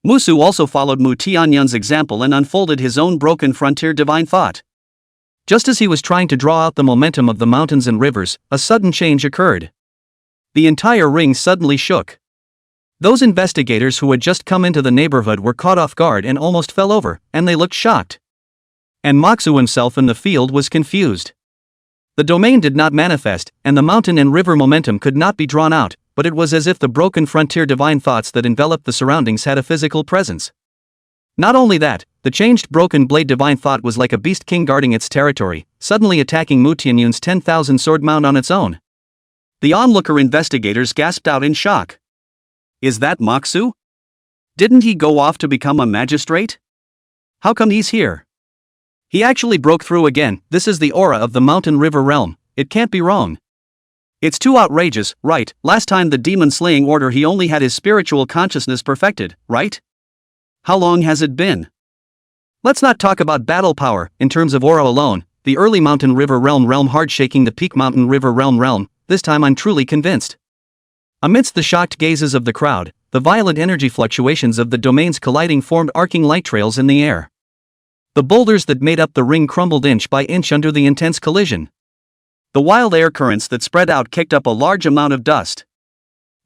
Musu also followed Mu Tianyun's example and unfolded his own broken frontier divine thought. Just as he was trying to draw out the momentum of the mountains and rivers, a sudden change occurred. The entire ring suddenly shook. Those investigators who had just come into the neighborhood were caught off guard and almost fell over, and they looked shocked. And Moxu himself in the field was confused. The domain did not manifest, and the mountain and river momentum could not be drawn out, but it was as if the broken frontier divine thoughts that enveloped the surroundings had a physical presence. Not only that, the changed broken blade divine thought was like a beast king guarding its territory, suddenly attacking Mu Tianyun's 10,000 sword mound on its own. The onlooker investigators gasped out in shock. Is that Moxu? Didn't he go off to become a magistrate? How come he's here? He actually broke through again. This is the aura of the mountain river realm. It can't be wrong. It's too outrageous, right? Last time the demon-slaying order he only had his spiritual consciousness perfected, right? How long has it been? Let's not talk about battle power. In terms of aura alone, the early mountain river realm hard shaking the peak mountain river realm, this time I'm truly convinced. Amidst the shocked gazes of the crowd, the violent energy fluctuations of the domains colliding formed arcing light trails in the air. The boulders that made up the ring crumbled inch by inch under the intense collision. The wild air currents that spread out kicked up a large amount of dust.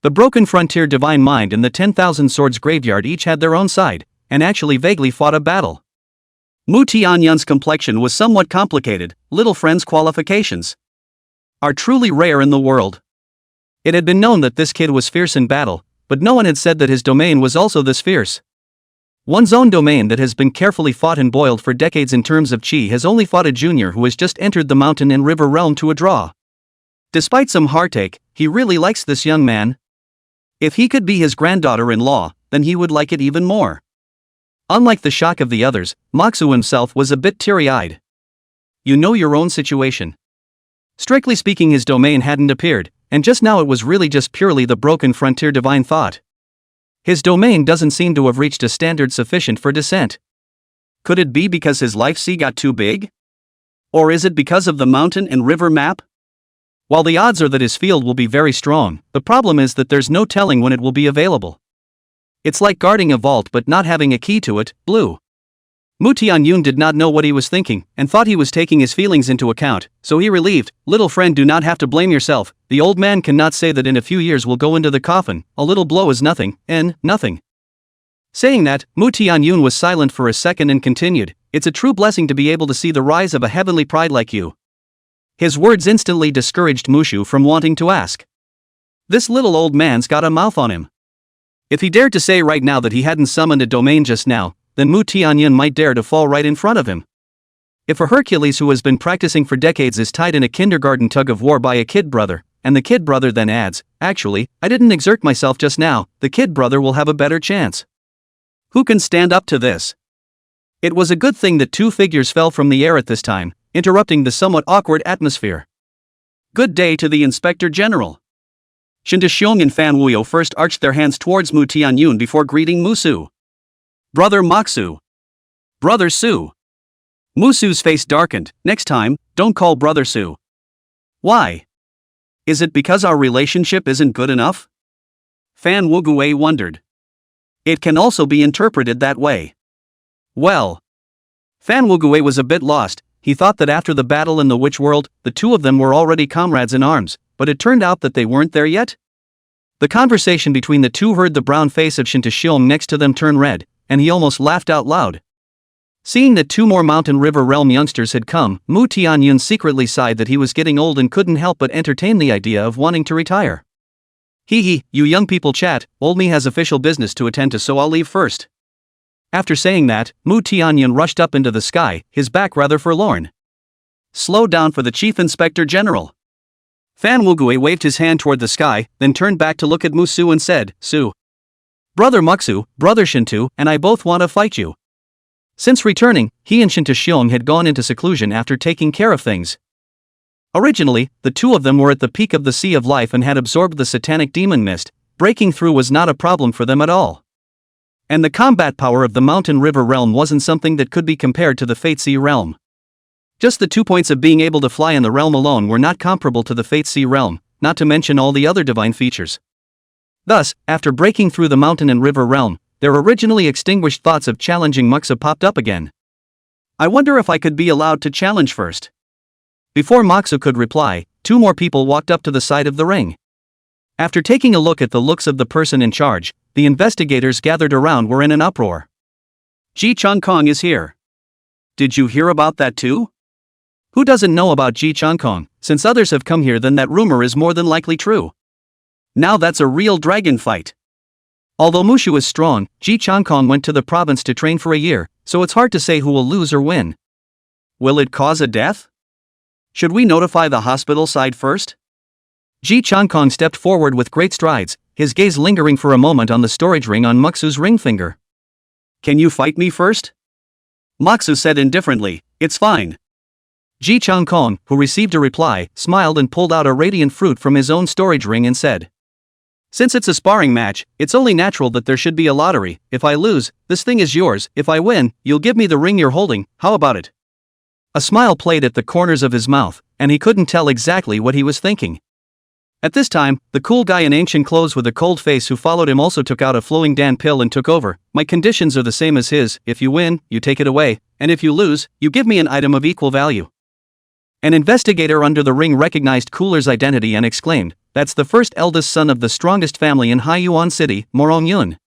The broken frontier divine mind and the 10,000 swords graveyard each had their own side, and actually vaguely fought a battle. Mu Tianyun's complexion was somewhat complicated. Little friend's qualifications are truly rare in the world. It had been known that this kid was fierce in battle, but no one had said that his domain was also this fierce. One's own domain that has been carefully fought and boiled for decades in terms of chi has only fought a junior who has just entered the mountain and river realm to a draw. Despite some heartache, he really likes this young man. If he could be his granddaughter-in-law, then he would like it even more. Unlike the shock of the others, Moxu himself was a bit teary-eyed. You know your own situation. Strictly speaking, his domain hadn't appeared, and just now it was really just purely the broken frontier divine thought. His domain doesn't seem to have reached a standard sufficient for descent. Could it be because his life sea got too big? Or is it because of the mountain and river map? While the odds are that his field will be very strong, the problem is that there's no telling when it will be available. It's like guarding a vault but not having a key to it. Blue. Mu Tianyun did not know what he was thinking, and thought he was taking his feelings into account, so he relieved, "Little friend, do not have to blame yourself. The old man cannot say that in a few years we'll go into the coffin. A little blow is nothing, and nothing." Saying that, Mu Tianyun was silent for a second and continued, "It's a true blessing to be able to see the rise of a heavenly pride like you." His words instantly discouraged Mushu from wanting to ask. This little old man's got a mouth on him. If he dared to say right now that he hadn't summoned a domain just now, then Mu Tianyun might dare to fall right in front of him. If a Hercules who has been practicing for decades is tied in a kindergarten tug-of-war by a kid brother, and the kid brother then adds, "Actually, I didn't exert myself just now," the kid brother will have a better chance. Who can stand up to this? It was a good thing that two figures fell from the air at this time, interrupting the somewhat awkward atmosphere. "Good day to the Inspector General." Shinta Xiong and Fan Wuyo first arched their hands towards Mu Tianyun before greeting Musu. "Brother Moxu." "Brother Su." Musu's face darkened. "Next time, don't call Brother Su." "Why? Is it because our relationship isn't good enough?" Fan Wuguei wondered. It can also be interpreted that way. Well, Fan Wuguei was a bit lost. He thought that after the battle in the witch world, the two of them were already comrades in arms, but it turned out that they weren't there yet. The conversation between the two heard the brown face of Shinta Xiong next to them turn red, and he almost laughed out loud. Seeing that two more Mountain River Realm youngsters had come, Mu Tianyun secretly sighed that he was getting old and couldn't help but entertain the idea of wanting to retire. "Hee, you young people chat, old me has official business to attend to, so I'll leave first." After saying that, Mu Tianyun rushed up into the sky, his back rather forlorn. "Slow down for the Chief Inspector General." Fan Wuguei waved his hand toward the sky, then turned back to look at Musu and said, "Su. Brother Muxu, Brother Shintu, and I both want to fight you." Since returning, he and Shinta Xiong had gone into seclusion after taking care of things. Originally, the two of them were at the peak of the Sea of Life and had absorbed the satanic demon mist. Breaking through was not a problem for them at all. And the combat power of the Mountain River realm wasn't something that could be compared to the Fate Sea realm. Just the 2 points of being able to fly in the realm alone were not comparable to the Fate Sea realm, not to mention all the other divine features. Thus, after breaking through the Mountain and River realm, their originally extinguished thoughts of challenging Muxa popped up again. "I wonder if I could be allowed to challenge first." Before Moxu could reply, two more people walked up to the side of the ring. After taking a look at the looks of the person in charge, the investigators gathered around were in an uproar. "Ji Changkong is here. Did you hear about that too?" Who doesn't know about Ji Changkong? Since others have come here, then that rumor is more than likely true. Now that's a real dragon fight. Although Mushu is strong, Ji Changkong went to the province to train for a year, so it's hard to say who will lose or win. Will it cause a death? Should we notify the hospital side first? Ji Changkong stepped forward with great strides, his gaze lingering for a moment on the storage ring on Muxu's ring finger. "Can you fight me first?" Muxu said indifferently, "It's fine." Ji Changkong, who received a reply, smiled and pulled out a radiant fruit from his own storage ring and said, "Since it's a sparring match, it's only natural that there should be a lottery. If I lose, this thing is yours. If I win, you'll give me the ring you're holding. How about it?" A smile played at the corners of his mouth, and he couldn't tell exactly what he was thinking. At this time, the cool guy in ancient clothes with a cold face who followed him also took out a flowing Dan pill and took over. "My conditions are the same as his. If you win, you take it away, and if you lose, you give me an item of equal value." An investigator under the ring recognized Cooler's identity and exclaimed, "That's the first eldest son of the strongest family in Haiyuan City, Morong Yun.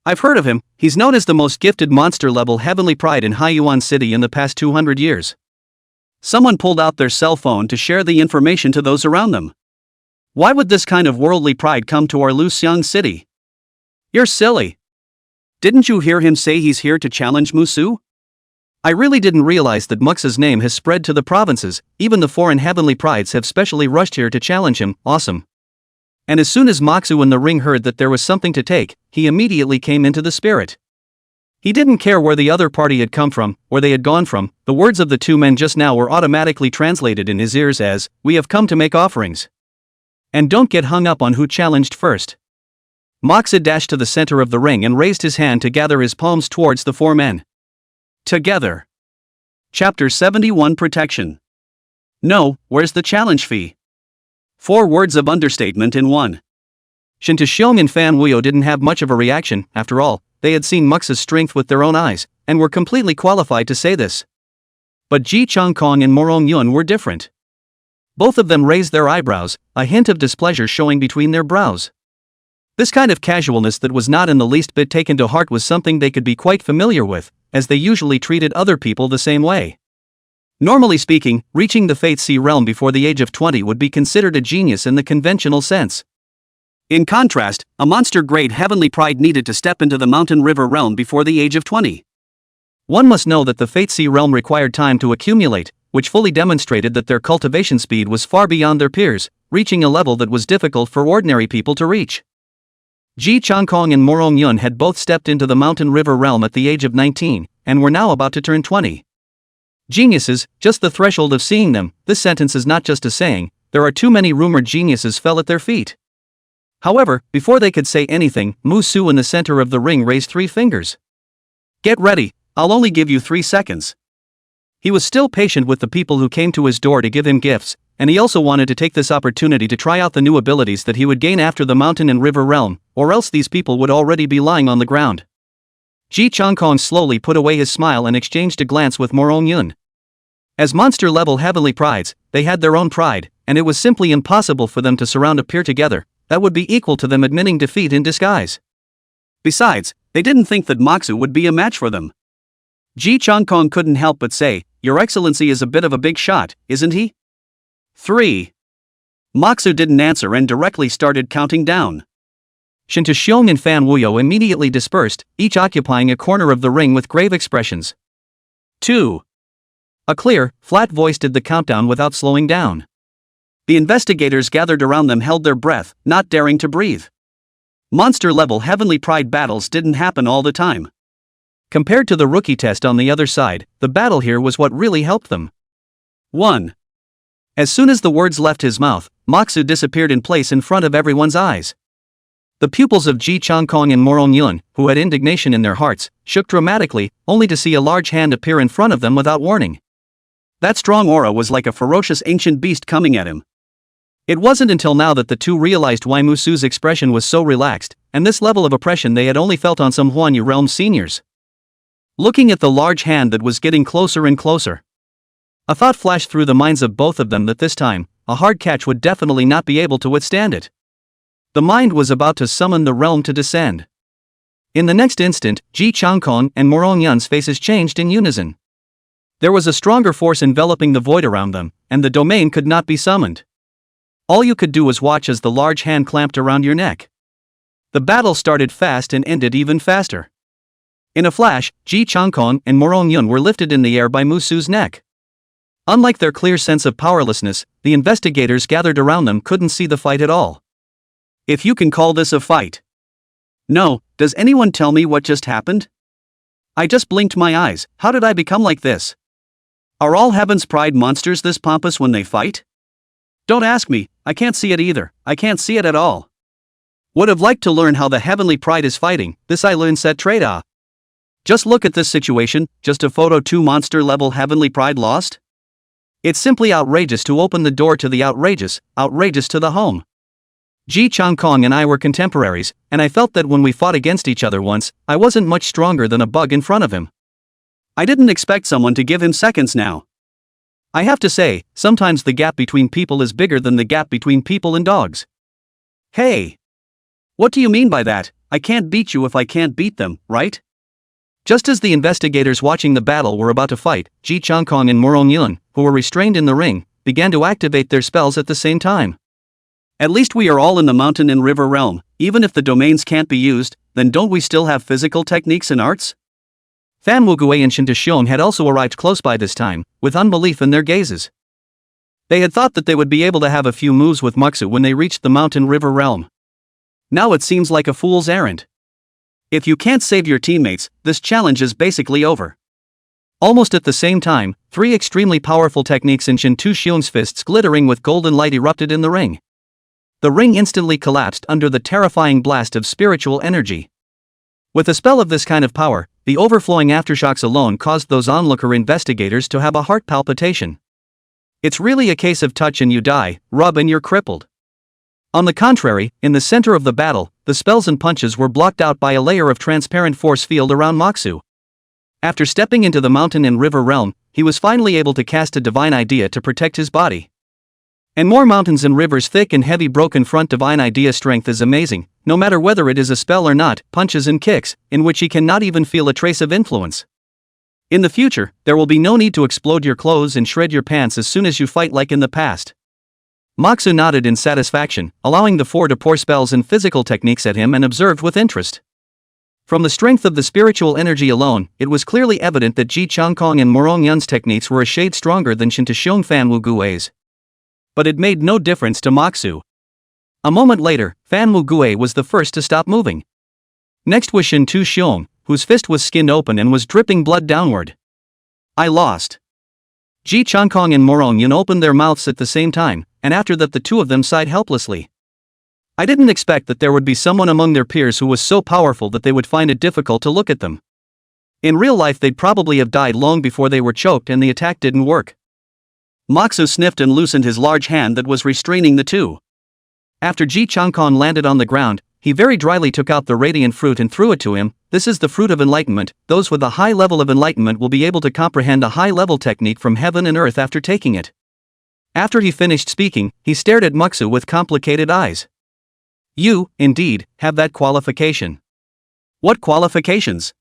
I've heard of him. He's known as the most gifted monster-level heavenly pride in Haiyuan City in the past 200 years. Someone pulled out their cell phone to share the information to those around them. Why would this kind of worldly pride come to our Luxiang city? You're silly. Didn't you hear him say he's here to challenge Musu? I really didn't realize that Muxa's name has spread to the provinces. Even the foreign heavenly prides have specially rushed here to challenge him. Awesome." And as soon as Moxu in the ring heard that there was something to take, he immediately came into the spirit. He didn't care where the other party had come from, where they had gone from. The words of the two men just now were automatically translated in his ears as, "We have come to make offerings. And don't get hung up on who challenged first." Moxa dashed to the center of the ring and raised his hand to gather his palms towards the four men. Together. Chapter 71 Protection. No, where's the challenge fee? 4 words of understatement in one. Shin Taxiong and Fan Wuyo didn't have much of a reaction. After all, they had seen Mux's strength with their own eyes, and were completely qualified to say this. But Ji Changkong and Morong Yun were different. Both of them raised their eyebrows, a hint of displeasure showing between their brows. This kind of casualness that was not in the least bit taken to heart was something they could be quite familiar with, as they usually treated other people the same way. Normally speaking, reaching the Fate Sea realm before the age of 20 would be considered a genius in the conventional sense. In contrast, a monster-grade heavenly pride needed to step into the mountain river realm before the age of 20. One must know that the Fate Sea realm required time to accumulate, which fully demonstrated that their cultivation speed was far beyond their peers, reaching a level that was difficult for ordinary people to reach. Ji Changkong and Morong Yun had both stepped into the mountain river realm at the age of 19, and were now about to turn 20. Geniuses, just the threshold of seeing them. This sentence is not just a saying, there are too many rumored geniuses fell at their feet. However, before they could say anything, Mu Su in the center of the ring raised 3 fingers. Get ready, I'll only give you 3 seconds. He was still patient with the people who came to his door to give him gifts, and he also wanted to take this opportunity to try out the new abilities that he would gain after the mountain and river realm, or else these people would already be lying on the ground. Ji Changkong slowly put away his smile and exchanged a glance with Morong Yun. As monster-level heavenly prides, they had their own pride, and it was simply impossible for them to surround a peer together that would be equal to them admitting defeat in disguise. Besides, they didn't think that Moxu would be a match for them. Ji Changkong couldn't help but say, "Your Excellency is a bit of a big shot, isn't he?" 3. Moxu didn't answer and directly started counting down. Shin Taxiong and Fan Wuyo immediately dispersed, each occupying a corner of the ring with grave expressions. 2. A clear, flat voice did the countdown without slowing down. The investigators gathered around them held their breath, not daring to breathe. Monster-level heavenly pride battles didn't happen all the time. Compared to the rookie test on the other side, the battle here was what really helped them. 1. As soon as the words left his mouth, Moxu disappeared in place in front of everyone's eyes. The pupils of Ji Changkong and Morong Yun, who had indignation in their hearts, shook dramatically, only to see a large hand appear in front of them without warning. That strong aura was like a ferocious ancient beast coming at him. It wasn't until now that the two realized why Mu Su's expression was so relaxed, and this level of oppression they had only felt on some Huanyu realm seniors. Looking at the large hand that was getting closer and closer, a thought flashed through the minds of both of them that this time, a hard catch would definitely not be able to withstand it. The mind was about to summon the realm to descend. In the next instant, Ji Changkong and Morong Yun's faces changed in unison. There was a stronger force enveloping the void around them, and the domain could not be summoned. All you could do was watch as the large hand clamped around your neck. The battle started fast and ended even faster. In a flash, Ji Changkong and Morong Yun were lifted in the air by Mu Su's neck. Unlike their clear sense of powerlessness, the investigators gathered around them couldn't see the fight at all. If you can call this a fight. No, does anyone tell me what just happened? I just blinked my eyes, how did I become like this? Are all Heaven's Pride monsters this pompous when they fight? Don't ask me, I can't see it either, I can't see it at all. Would have liked to learn how the Heavenly Pride is fighting, this I learned set trade ah. Just look at this situation, just a photo 2 monster level Heavenly Pride lost? It's simply outrageous to open the door to the outrageous, outrageous to the home. Ji Changkong and I were contemporaries, and I felt that when we fought against each other once, I wasn't much stronger than a bug in front of him. I didn't expect someone to give him seconds now. I have to say, sometimes the gap between people is bigger than the gap between people and dogs. Hey! What do you mean by that? I can't beat you if I can't beat them, right? Just as the investigators watching the battle were about to fight, Ji Changkong and Morong Yun, who were restrained in the ring, began to activate their spells at the same time. At least we are all in the mountain and river realm, even if the domains can't be used, then don't we still have physical techniques and arts? Fan Wuguei and Shin Taxiong had also arrived close by this time, with unbelief in their gazes. They had thought that they would be able to have a few moves with Muxu when they reached the mountain river realm. Now it seems like a fool's errand. If you can't save your teammates, this challenge is basically over. Almost at the same time, 3 extremely powerful techniques in Shin Taxiong's fists glittering with golden light erupted in the ring. The ring instantly collapsed under the terrifying blast of spiritual energy. With a spell of this kind of power, the overflowing aftershocks alone caused those onlooker investigators to have a heart palpitation. It's really a case of touch and you die, rub and you're crippled. On the contrary, in the center of the battle, the spells and punches were blocked out by a layer of transparent force field around Moxu. After stepping into the mountain and river realm, he was finally able to cast a divine idea to protect his body. And more mountains and rivers thick and heavy broken front divine idea strength is amazing, no matter whether it is a spell or not, punches and kicks, in which he cannot even feel a trace of influence. In the future, there will be no need to explode your clothes and shred your pants as soon as you fight like in the past. Moxu nodded in satisfaction, allowing the four to pour spells and physical techniques at him and observed with interest. From the strength of the spiritual energy alone, it was clearly evident that Ji Changkong and Morong Yun's techniques were a shade stronger than Shin Taxiong Fan Wu Gui's. But it made no difference to Moxu. A moment later, Fan Wu Gui was the first to stop moving. Next was Shin Taxiong, whose fist was skinned open and was dripping blood downward. I lost. Ji Changkong and Morong Yun opened their mouths at the same time, and after that the two of them sighed helplessly. I didn't expect that there would be someone among their peers who was so powerful that they would find it difficult to look at them. In real life they'd probably have died long before they were choked and the attack didn't work. Moxu sniffed and loosened his large hand that was restraining the two. After Ji Changkong landed on the ground, he very dryly took out the radiant fruit and threw it to him. This is the fruit of enlightenment. Those with a high level of enlightenment will be able to comprehend a high-level technique from heaven and earth after taking it. After he finished speaking, he stared at Moxu with complicated eyes. You, indeed, have that qualification. What qualifications?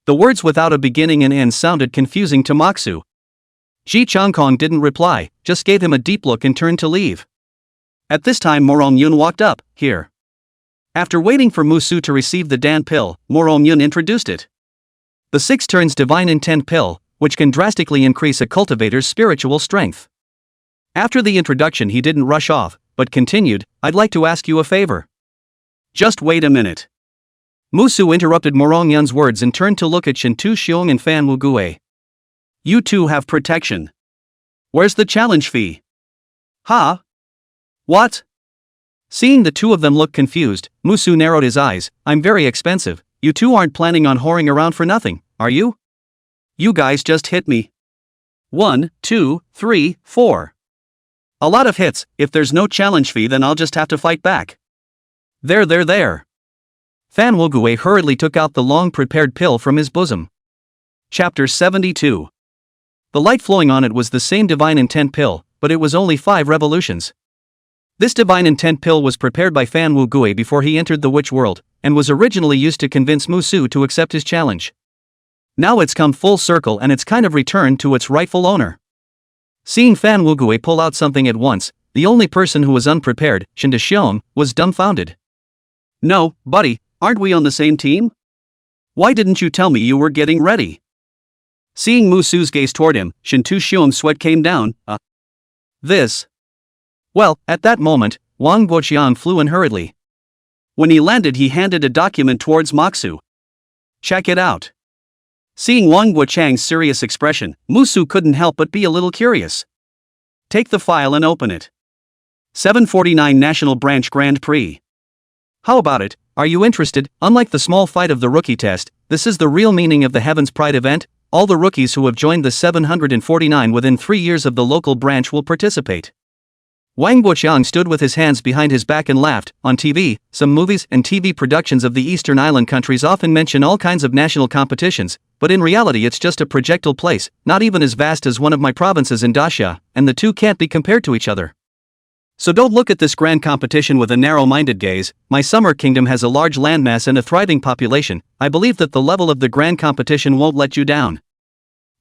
The words without a beginning and end sounded confusing to Moxu. Ji Changkong didn't reply, just gave him a deep look and turned to leave. At this time Morong Yun walked up, here. After waiting for Musu to receive the Dan pill, Morong Yun introduced it. The 6 turns divine intent pill, which can drastically increase a cultivator's spiritual strength. After the introduction he didn't rush off, but continued, I'd like to ask you a favor. Just wait a minute. Musu interrupted Morong Yun's words and turned to look at Shin Taxiong and Fan Wu Gui. You two have protection. Where's the challenge fee? Huh? What? Seeing the two of them look confused, Musu narrowed his eyes. I'm very expensive. You two aren't planning on whoring around for nothing, are you? You guys just hit me. 1, 2, 3, 4. A lot of hits. If there's no challenge fee then I'll just have to fight back. There. Fan Wu Gui hurriedly took out the long-prepared pill from his bosom. Chapter 72. The light flowing on it was the same divine intent pill, but it was only 5 revolutions. This divine intent pill was prepared by Fan Wu Gui before he entered the witch world, and was originally used to convince Musu to accept his challenge. Now it's come full circle and it's kind of returned to its rightful owner. Seeing Fan Wu Gui pull out something at once, the only person who was unprepared, Shin Taxiong, was dumbfounded. No, buddy, aren't we on the same team? Why didn't you tell me you were getting ready? Seeing Musu's gaze toward him, Shin Taxiong's sweat came down. This. Well, at that moment, Wang Guoqiang flew in hurriedly. When he landed he handed a document towards Moxu. Check it out. Seeing Wang Guoqiang's serious expression, Musu couldn't help but be a little curious. Take the file and open it. 749 National Branch Grand Prix. How about it, are you interested? Unlike the small fight of the rookie test, this is the real meaning of the Heaven's Pride event. All the rookies who have joined the 749 within 3 years of the local branch will participate. Wang Guoqiang stood with his hands behind his back and laughed. On TV, some movies and TV productions of the Eastern Island countries often mention all kinds of national competitions, but in reality it's just a projectile place, not even as vast as one of my provinces in Daxia, and the two can't be compared to each other. So don't look at this grand competition with a narrow-minded gaze. My summer kingdom has a large landmass and a thriving population. I believe that the level of the grand competition won't let you down.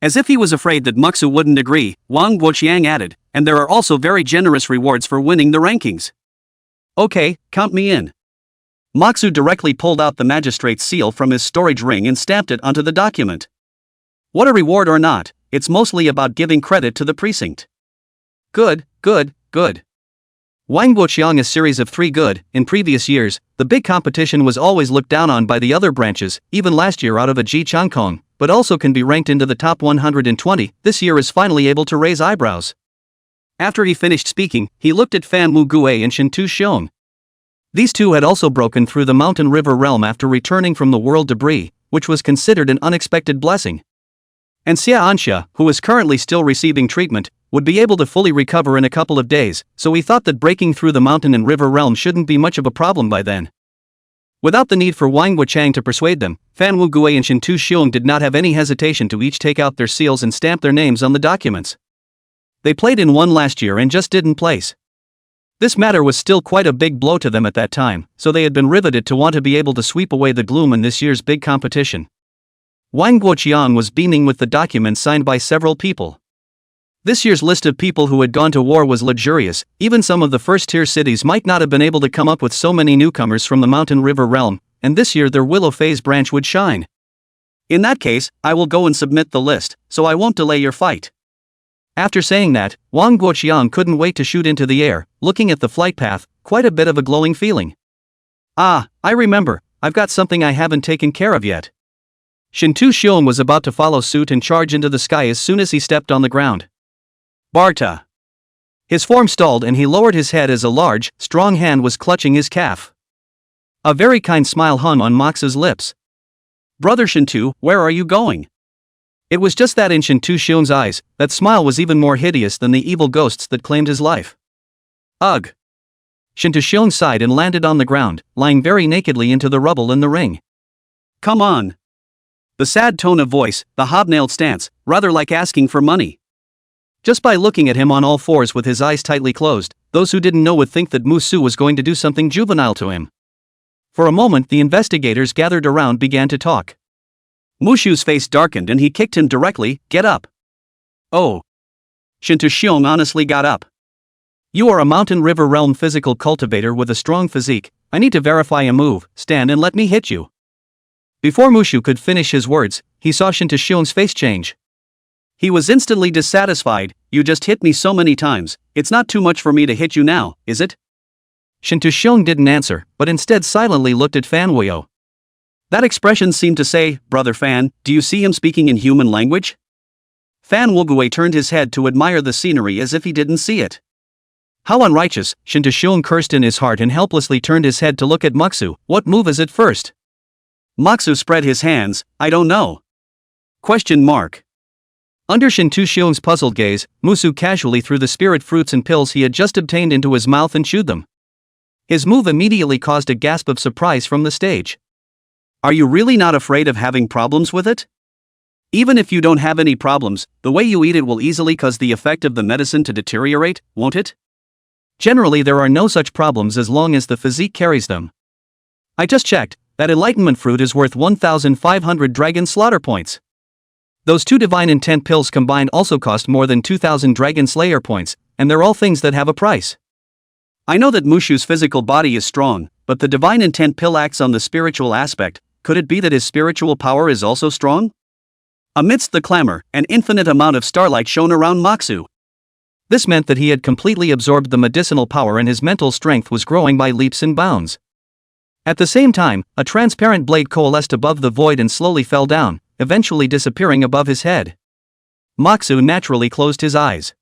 As if he was afraid that Moxu wouldn't agree, Wang Guoqiang added, and there are also very generous rewards for winning the rankings. Okay, count me in. Moxu directly pulled out the magistrate's seal from his storage ring and stamped it onto the document. What a reward or not, it's mostly about giving credit to the precinct. Good. Wang Guoqiang a series of 3 good. In previous years, the big competition was always looked down on by the other branches, even last year out of a Ji Changkong, but also can be ranked into the top 120, this year is finally able to raise eyebrows. After he finished speaking, he looked at Fan Wu Gui and Shin Taxiong. These two had also broken through the mountain river realm after returning from the world debris, which was considered an unexpected blessing. And Xia Anxia, who is currently still receiving treatment, would be able to fully recover in a couple of days, so he thought that breaking through the mountain and river realm shouldn't be much of a problem by then. Without the need for Wang Wuchang to persuade them, Fan Wugui and Shintu Xiong did not have any hesitation to each take out their seals and stamp their names on the documents. They played in one last year and just didn't place. This matter was still quite a big blow to them at that time, so they had been riveted to want to be able to sweep away the gloom in this year's big competition. Wang Guoqiang was beaming with the documents signed by several people. This year's list of people who had gone to war was luxurious. Even some of the first-tier cities might not have been able to come up with so many newcomers from the mountain river realm, and this year their Willow Phase branch would shine. In that case, I will go and submit the list, so I won't delay your fight. After saying that, Wang Guoqiang couldn't wait to shoot into the air, looking at the flight path, quite a bit of a glowing feeling. Ah, I remember, I've got something I haven't taken care of yet. Shintu Xiong was about to follow suit and charge into the sky as soon as he stepped on the ground. Barta. His form stalled and he lowered his head as a large, strong hand was clutching his calf. A very kind smile hung on Mox's lips. Brother Shintu, where are you going? It was just that in Shintu Xiong's eyes, that smile was even more hideous than the evil ghosts that claimed his life. Ugh. Shintu Xiong sighed and landed on the ground, lying very nakedly into the rubble in the ring. Come on. The sad tone of voice, the hobnailed stance, rather like asking for money. Just by looking at him on all fours with his eyes tightly closed, those who didn't know would think that Musu was going to do something juvenile to him. For a moment the investigators gathered around began to talk. Mushu's face darkened and he kicked him directly. Get up. Oh. Shintu Xiong honestly got up. You are a mountain river realm physical cultivator with a strong physique. I need to verify a move. Stand and let me hit you. Before Mushu could finish his words, he saw Shintu Xiong's face change. He was instantly dissatisfied. You just hit me so many times, it's not too much for me to hit you now, is it? Shintu Xiong didn't answer, but instead silently looked at Fan Wuyo. That expression seemed to say, Brother Fan, do you see him speaking in human language? Fan Wugui turned his head to admire the scenery as if he didn't see it. How unrighteous, Shintu Xiong cursed in his heart and helplessly turned his head to look at Muxu. What move is it first? Muxu spread his hands. I don't know. Question mark. Under Shintu Xiong's puzzled gaze, Musu casually threw the spirit fruits and pills he had just obtained into his mouth and chewed them. His move immediately caused a gasp of surprise from the stage. Are you really not afraid of having problems with it? Even if you don't have any problems, the way you eat it will easily cause the effect of the medicine to deteriorate, won't it? Generally there are no such problems as long as the physique carries them. I just checked, that enlightenment fruit is worth 1,500 dragon slaughter points. Those 2 divine intent pills combined also cost more than 2,000 dragon slayer points, and they're all things that have a price. I know that Mushu's physical body is strong, but the divine intent pill acts on the spiritual aspect. Could it be that his spiritual power is also strong? Amidst the clamor, an infinite amount of starlight shone around Moxu. This meant that he had completely absorbed the medicinal power and his mental strength was growing by leaps and bounds. At the same time, a transparent blade coalesced above the void and slowly fell down, eventually disappearing above his head. Moxu naturally closed his eyes.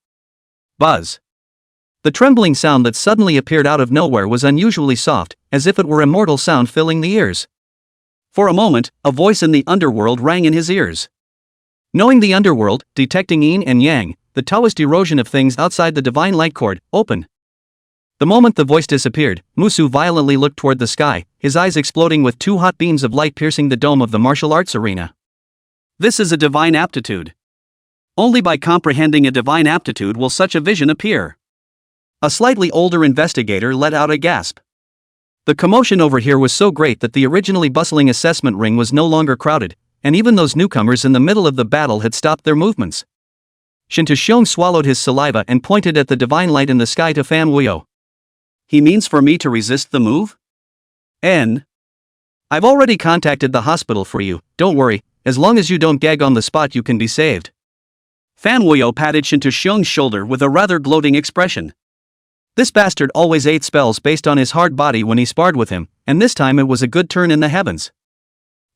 Buzz. The trembling sound that suddenly appeared out of nowhere was unusually soft, as if it were immortal sound filling the ears. For a moment, a voice in the underworld rang in his ears. Knowing the underworld, detecting yin and yang, the Taoist erosion of things outside the divine light cord, open. The moment the voice disappeared, Musu violently looked toward the sky, his eyes exploding with 2 hot beams of light piercing the dome of the martial arts arena. This is a divine aptitude. Only by comprehending a divine aptitude will such a vision appear. A slightly older investigator let out a gasp. The commotion over here was so great that the originally bustling assessment ring was no longer crowded, and even those newcomers in the middle of the battle had stopped their movements. Shintu Xiong swallowed his saliva and pointed at the divine light in the sky to Fan Wuyo. He means for me to resist the move? I've already contacted the hospital for you, don't worry, as long as you don't gag on the spot you can be saved. Fan Wuyo patted Shintu Xiong's shoulder with a rather gloating expression. This bastard always ate spells based on his hard body when he sparred with him, and this time it was a good turn in the heavens.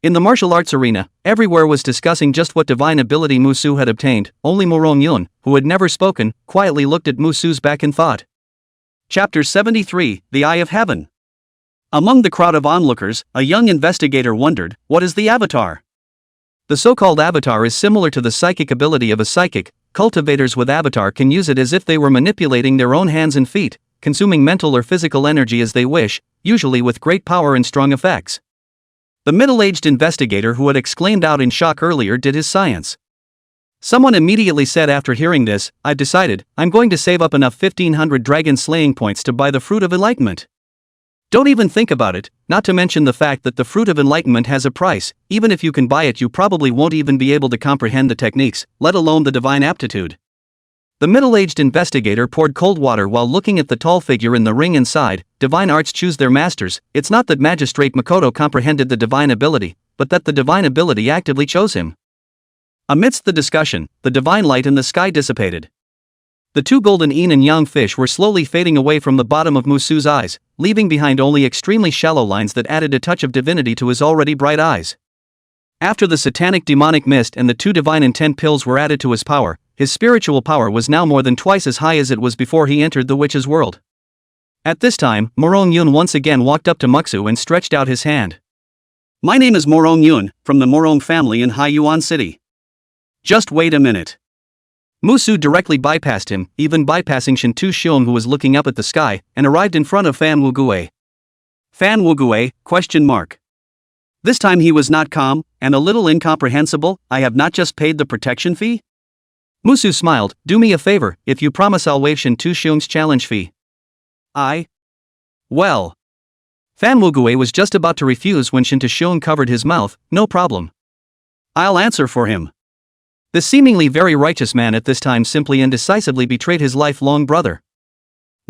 In the martial arts arena, everywhere was discussing just what divine ability Musu had obtained. Only Murong Yun, who had never spoken, quietly looked at Musu's back in thought. Chapter 73, The Eye of Heaven. Among the crowd of onlookers, a young investigator wondered, what is the avatar? The so-called avatar is similar to the psychic ability of a psychic. Cultivators with avatar can use it as if they were manipulating their own hands and feet, consuming mental or physical energy as they wish, usually with great power and strong effects. The middle-aged investigator who had exclaimed out in shock earlier did his science. Someone immediately said after hearing this, "I've decided, I'm going to save up enough 1500 dragon slaying points to buy the Fruit of Enlightenment." Don't even think about it, not to mention the fact that the Fruit of Enlightenment has a price. Even if you can buy it, you probably won't even be able to comprehend the techniques, let alone the divine aptitude. The middle-aged investigator poured cold water while looking at the tall figure in the ring and sighed. Divine arts choose their masters. It's not that Magistrate Makoto comprehended the divine ability, but that the divine ability actively chose him. Amidst the discussion, the divine light in the sky dissipated. The two golden yin and yang fish were slowly fading away from the bottom of Musu's eyes, leaving behind only extremely shallow lines that added a touch of divinity to his already bright eyes. After the satanic demonic mist and the two divine intent pills were added to his power, his spiritual power was now more than twice as high as it was before he entered the witch's world. At this time, Morong Yun once again walked up to Muksu and stretched out his hand. "My name is Morong Yun, from the Morong family in Haiyuan City." "Just wait a minute." Musu directly bypassed him, even bypassing Shintu Xiong, who was looking up at the sky, and arrived in front of Fan Wugui. "Fan Wugui? This time he was not calm, and a little incomprehensible. "I have not just paid the protection fee?" Musu smiled. "Do me a favor, if you promise I'll waive Shintu Xiong's challenge fee." Well. Fan Wugui was just about to refuse when Shintu Xiong covered his mouth. "No problem. I'll answer for him." The seemingly very righteous man at this time simply and decisively betrayed his lifelong brother.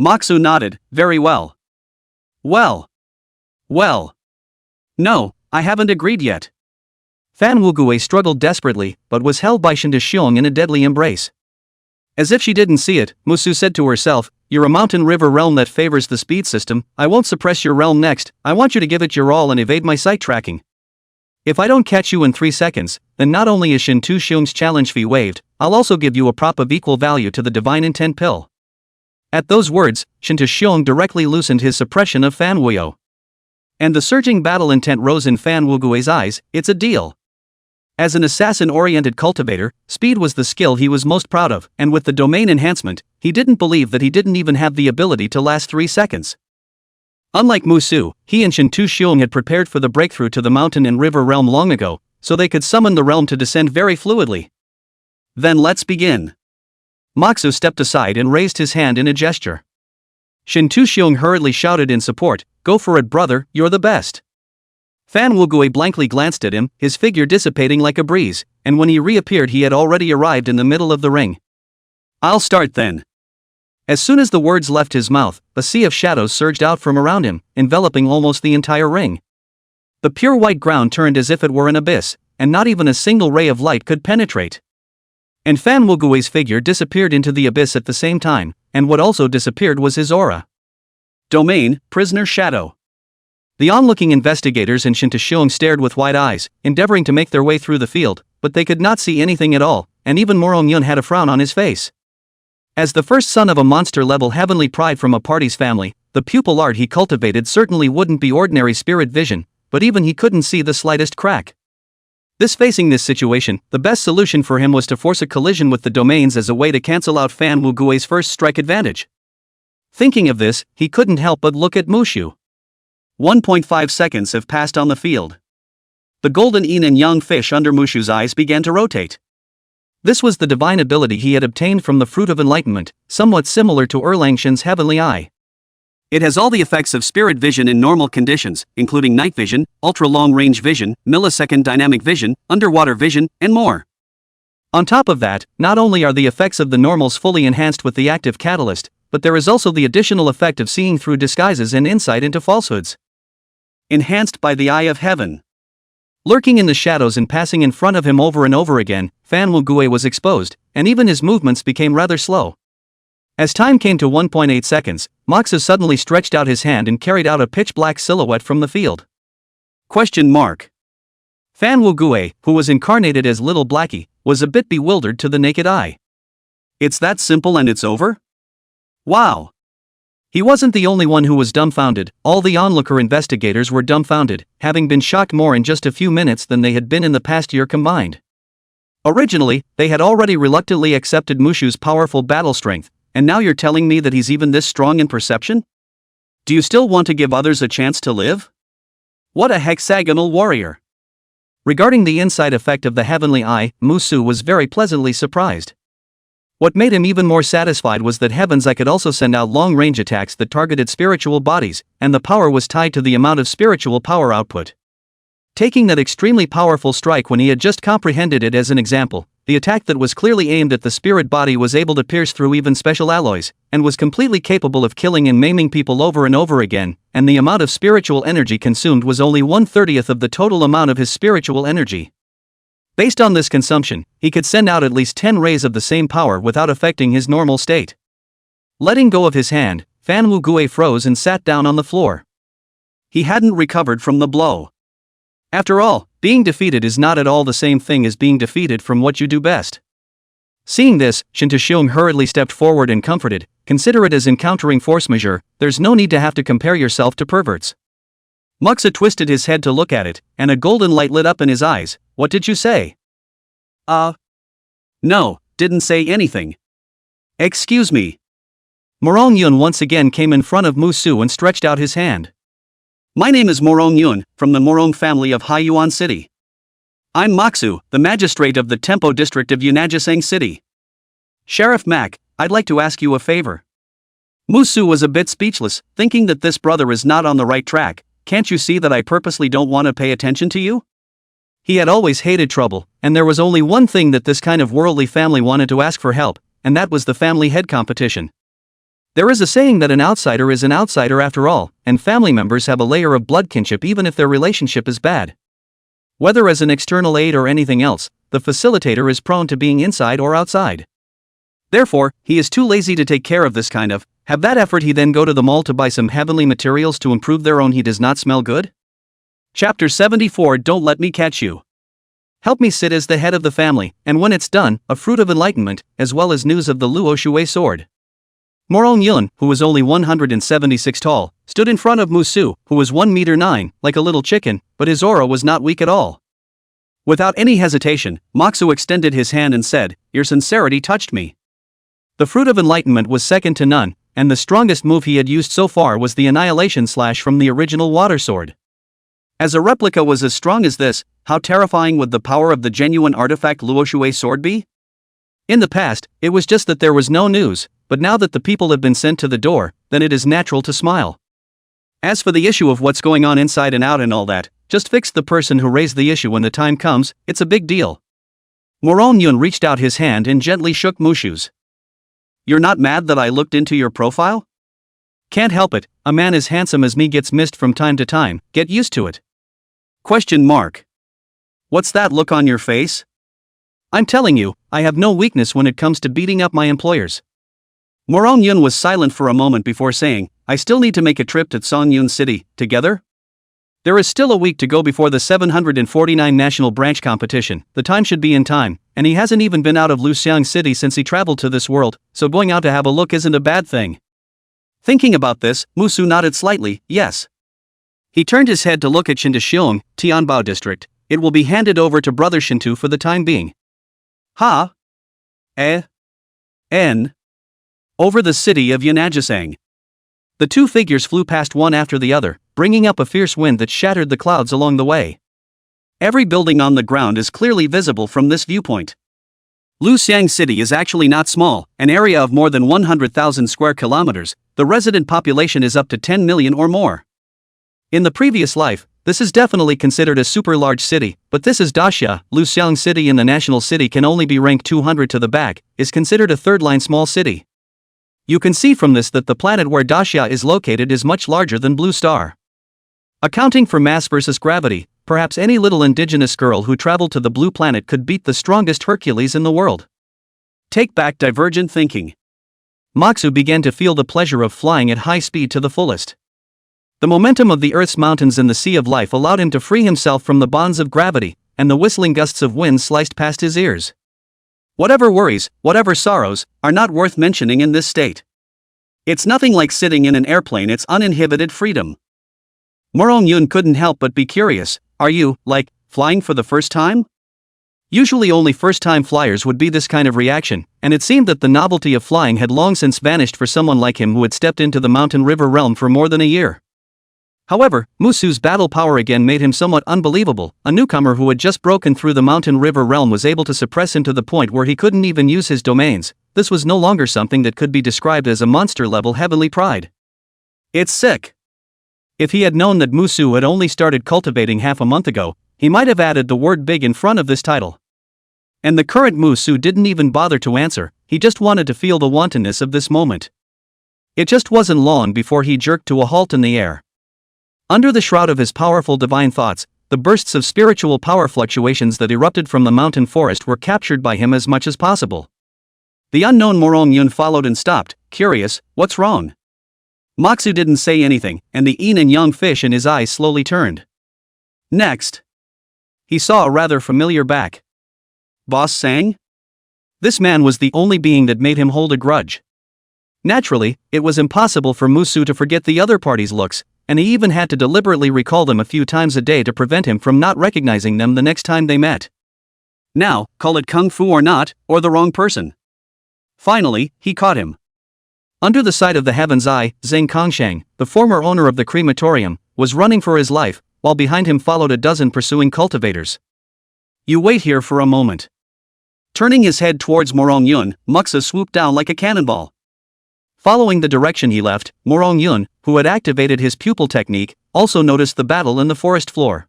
Muksu nodded. "Very well. Well. No, I haven't agreed yet." Fan Wugui struggled desperately, but was held by Shintu Xiong in a deadly embrace. As if she didn't see it, Musu said to herself, "You're a mountain river realm that favors the speed system. I won't suppress your realm next. I want you to give it your all and evade my sight tracking. If I don't catch you in 3 seconds, then not only is Shintu Xiong's challenge fee waived, I'll also give you a prop of equal value to the divine intent pill." At those words, Shintu Xiong directly loosened his suppression of Fan Wuyo. And the surging battle intent rose in Fan Wugui's eyes. "It's a deal." As an assassin-oriented cultivator, speed was the skill he was most proud of, and with the domain enhancement, he didn't believe that he didn't even have the ability to last 3 seconds. Unlike Musu, he and Shintu Xiong had prepared for the breakthrough to the mountain and river realm long ago, so they could summon the realm to descend very fluidly. "Then let's begin." Muksu stepped aside and raised his hand in a gesture. Shintu Xiong hurriedly shouted in support, "Go for it, brother, you're the best." Fan Wugui blankly glanced at him, his figure dissipating like a breeze, and when he reappeared he had already arrived in the middle of the ring. "I'll start then." As soon as the words left his mouth, a sea of shadows surged out from around him, enveloping almost the entire ring. The pure white ground turned as if it were an abyss, and not even a single ray of light could penetrate. And Fan Wugui's figure disappeared into the abyss at the same time, and what also disappeared was his aura. Domain, Prisoner Shadow. The onlooking investigators and Shintu Xiong stared with wide eyes, endeavoring to make their way through the field, but they could not see anything at all, and even Morong Yun had a frown on his face. As the first son of a monster-level heavenly pride from a party's family, the pupil art he cultivated certainly wouldn't be ordinary spirit vision, but even he couldn't see the slightest crack. Facing this situation, the best solution for him was to force a collision with the domains as a way to cancel out Fan Wugui's first strike advantage. Thinking of this, he couldn't help but look at Mushu. 1.5 seconds have passed on the field. The golden yin and yang fish under Mushu's eyes began to rotate. This was the divine ability he had obtained from the Fruit of Enlightenment, somewhat similar to Erlangshan's heavenly eye. It has all the effects of spirit vision in normal conditions, including night vision, ultra-long-range vision, millisecond dynamic vision, underwater vision, and more. On top of that, not only are the effects of the normals fully enhanced with the active catalyst, but there is also the additional effect of seeing through disguises and insight into falsehoods. Enhanced by the eye of heaven. Lurking in the shadows and passing in front of him over and over again, Fan Wugui was exposed, and even his movements became rather slow. As time came to 1.8 seconds, Muksu suddenly stretched out his hand and carried out a pitch-black silhouette from the field. Fan Wugui, who was incarnated as Little Blackie, was a bit bewildered to the naked eye. "It's that simple and it's over? Wow! He wasn't the only one who was dumbfounded. All the onlooker investigators were dumbfounded, having been shocked more in just a few minutes than they had been in the past year combined. Originally, they had already reluctantly accepted Mushu's powerful battle strength, and now you're telling me that he's even this strong in perception? Do you still want to give others a chance to live? What a hexagonal warrior! Regarding the inside effect of the heavenly eye, Mushu was very pleasantly surprised. What made him even more satisfied was that Heaven's Eye could also send out long-range attacks that targeted spiritual bodies, and the power was tied to the amount of spiritual power output. Taking that extremely powerful strike when he had just comprehended it as an example, the attack that was clearly aimed at the spirit body was able to pierce through even special alloys, and was completely capable of killing and maiming people over and over again, and the amount of spiritual energy consumed was only 1/30th of the total amount of his spiritual energy. Based on this consumption, he could send out at least 10 rays of the same power without affecting his normal state. Letting go of his hand, Fan Wugui froze and sat down on the floor. He hadn't recovered from the blow. After all, being defeated is not at all the same thing as being defeated from what you do best. Seeing this, Shintashiung hurriedly stepped forward and comforted, "Consider it as encountering force majeure, there's no need to have to compare yourself to perverts." Muxa twisted his head to look at it, and a golden light lit up in his eyes. "What did you say?" No, didn't say anything." "Excuse me." Morong Yun once again came in front of Mushu and stretched out his hand. "My name is Morong Yun, from the Morong family of Haiyuan City. I'm Maksu, the magistrate of the Tempo district of Yunajisang City. Sheriff Mac, I'd like to ask you a favor." Mushu was a bit speechless, thinking that this brother is not on the right track. "Can't you see that I purposely don't want to pay attention to you?" He had always hated trouble, and there was only one thing that this kind of worldly family wanted to ask for help, and that was the family head competition. There is a saying that an outsider is an outsider after all, and family members have a layer of blood kinship even if their relationship is bad. Whether as an external aid or anything else, the facilitator is prone to being inside or outside. Therefore, he is too lazy to take care of this kind of, have that effort. He then go to the mall to buy some heavenly materials to improve their own. He does not smell good? Chapter 74. Don't let me catch you. Help me sit as the head of the family, and when it's done, a fruit of enlightenment, as well as news of the Luo Shui sword. Morong Yun, who was only 176 tall, stood in front of Mushu, who was 1 m 9, like a little chicken, but his aura was not weak at all. Without any hesitation, Maksu extended his hand and said, "Your sincerity touched me." The fruit of enlightenment was second to none, and the strongest move he had used so far was the annihilation slash from the original water sword. As a replica was as strong as this, how terrifying would the power of the genuine artifact Luo Shui sword be? In the past, it was just that there was no news, but now that the people have been sent to the door, then it is natural to smile. As for the issue of what's going on inside and out and all that, just fix the person who raised the issue when the time comes. It's a big deal. Morong Yun reached out his hand and gently shook Mushu's. "You're not mad that I looked into your profile?" "Can't help it, a man as handsome as me gets missed from time to time, get used to it." Question mark. What's that look on your face? I'm telling you, I have no weakness when it comes to beating up my employers. Morong Yun was silent for a moment before saying, "I still need to make a trip to Songyun City, together? There is still a week to go before the 749 National Branch competition. The time should be in time, and he hasn't even been out of Luxiang City since he traveled to this world, so going out to have a look isn't a bad thing." Thinking about this, Mushu nodded slightly, yes. He turned his head to look at Shintashiung, Tianbao district. "It will be handed over to Brother Shintu for the time being." Ha? N. Over the city of Yunajisang. The two figures flew past one after the other, bringing up a fierce wind that shattered the clouds along the way. Every building on the ground is clearly visible from this viewpoint. Luxiang City is actually not small, an area of more than 100,000 square kilometers. The resident population is up to 10 million or more. In the previous life, this is definitely considered a super large city, but this is Daxia. Luxiang City in the national city can only be ranked 200 to the back, is considered a third-line small city. You can see from this that the planet where Daxia is located is much larger than Blue Star. Accounting for mass versus gravity, perhaps any little indigenous girl who traveled to the blue planet could beat the strongest Hercules in the world. Take back divergent thinking. Maksu began to feel the pleasure of flying at high speed to the fullest. The momentum of the Earth's mountains and the Sea of Life allowed him to free himself from the bonds of gravity, and the whistling gusts of wind sliced past his ears. Whatever worries, whatever sorrows, are not worth mentioning in this state. It's nothing like sitting in an airplane, it's uninhibited freedom. Yun couldn't help but be curious. Are you, like, flying for the first time? Usually only first-time flyers would be this kind of reaction, and it seemed that the novelty of flying had long since vanished for someone like him who had stepped into the mountain river realm for more than a year. However, Musu's battle power again made him somewhat unbelievable. A newcomer who had just broken through the mountain river realm was able to suppress him to the point where he couldn't even use his domains. This was no longer something that could be described as a monster-level heavenly pride. It's sick. If he had known that Musu had only started cultivating half a month ago, he might have added the word big in front of this title. And the current Musu didn't even bother to answer, he just wanted to feel the wantonness of this moment. It just wasn't long before he jerked to a halt in the air. Under the shroud of his powerful divine thoughts, the bursts of spiritual power fluctuations that erupted from the mountain forest were captured by him as much as possible. The unknown Yun followed and stopped, curious. What's wrong? Moxu didn't say anything, and the yin and yang fish in his eyes slowly turned. Next, he saw a rather familiar back. Boss Sang? This man was the only being that made him hold a grudge. Naturally, it was impossible for Musu to forget the other party's looks, and he even had to deliberately recall them a few times a day to prevent him from not recognizing them the next time they met. Now, call it kung fu or not, or the wrong person. Finally, he caught him. Under the sight of the heaven's eye, Zheng Kongsheng, the former owner of the crematorium, was running for his life, while behind him followed a dozen pursuing cultivators. You wait here for a moment. Turning his head towards Yun, Muxa swooped down like a cannonball. Following the direction he left, Yun, who had activated his pupil technique, also noticed the battle in the forest floor.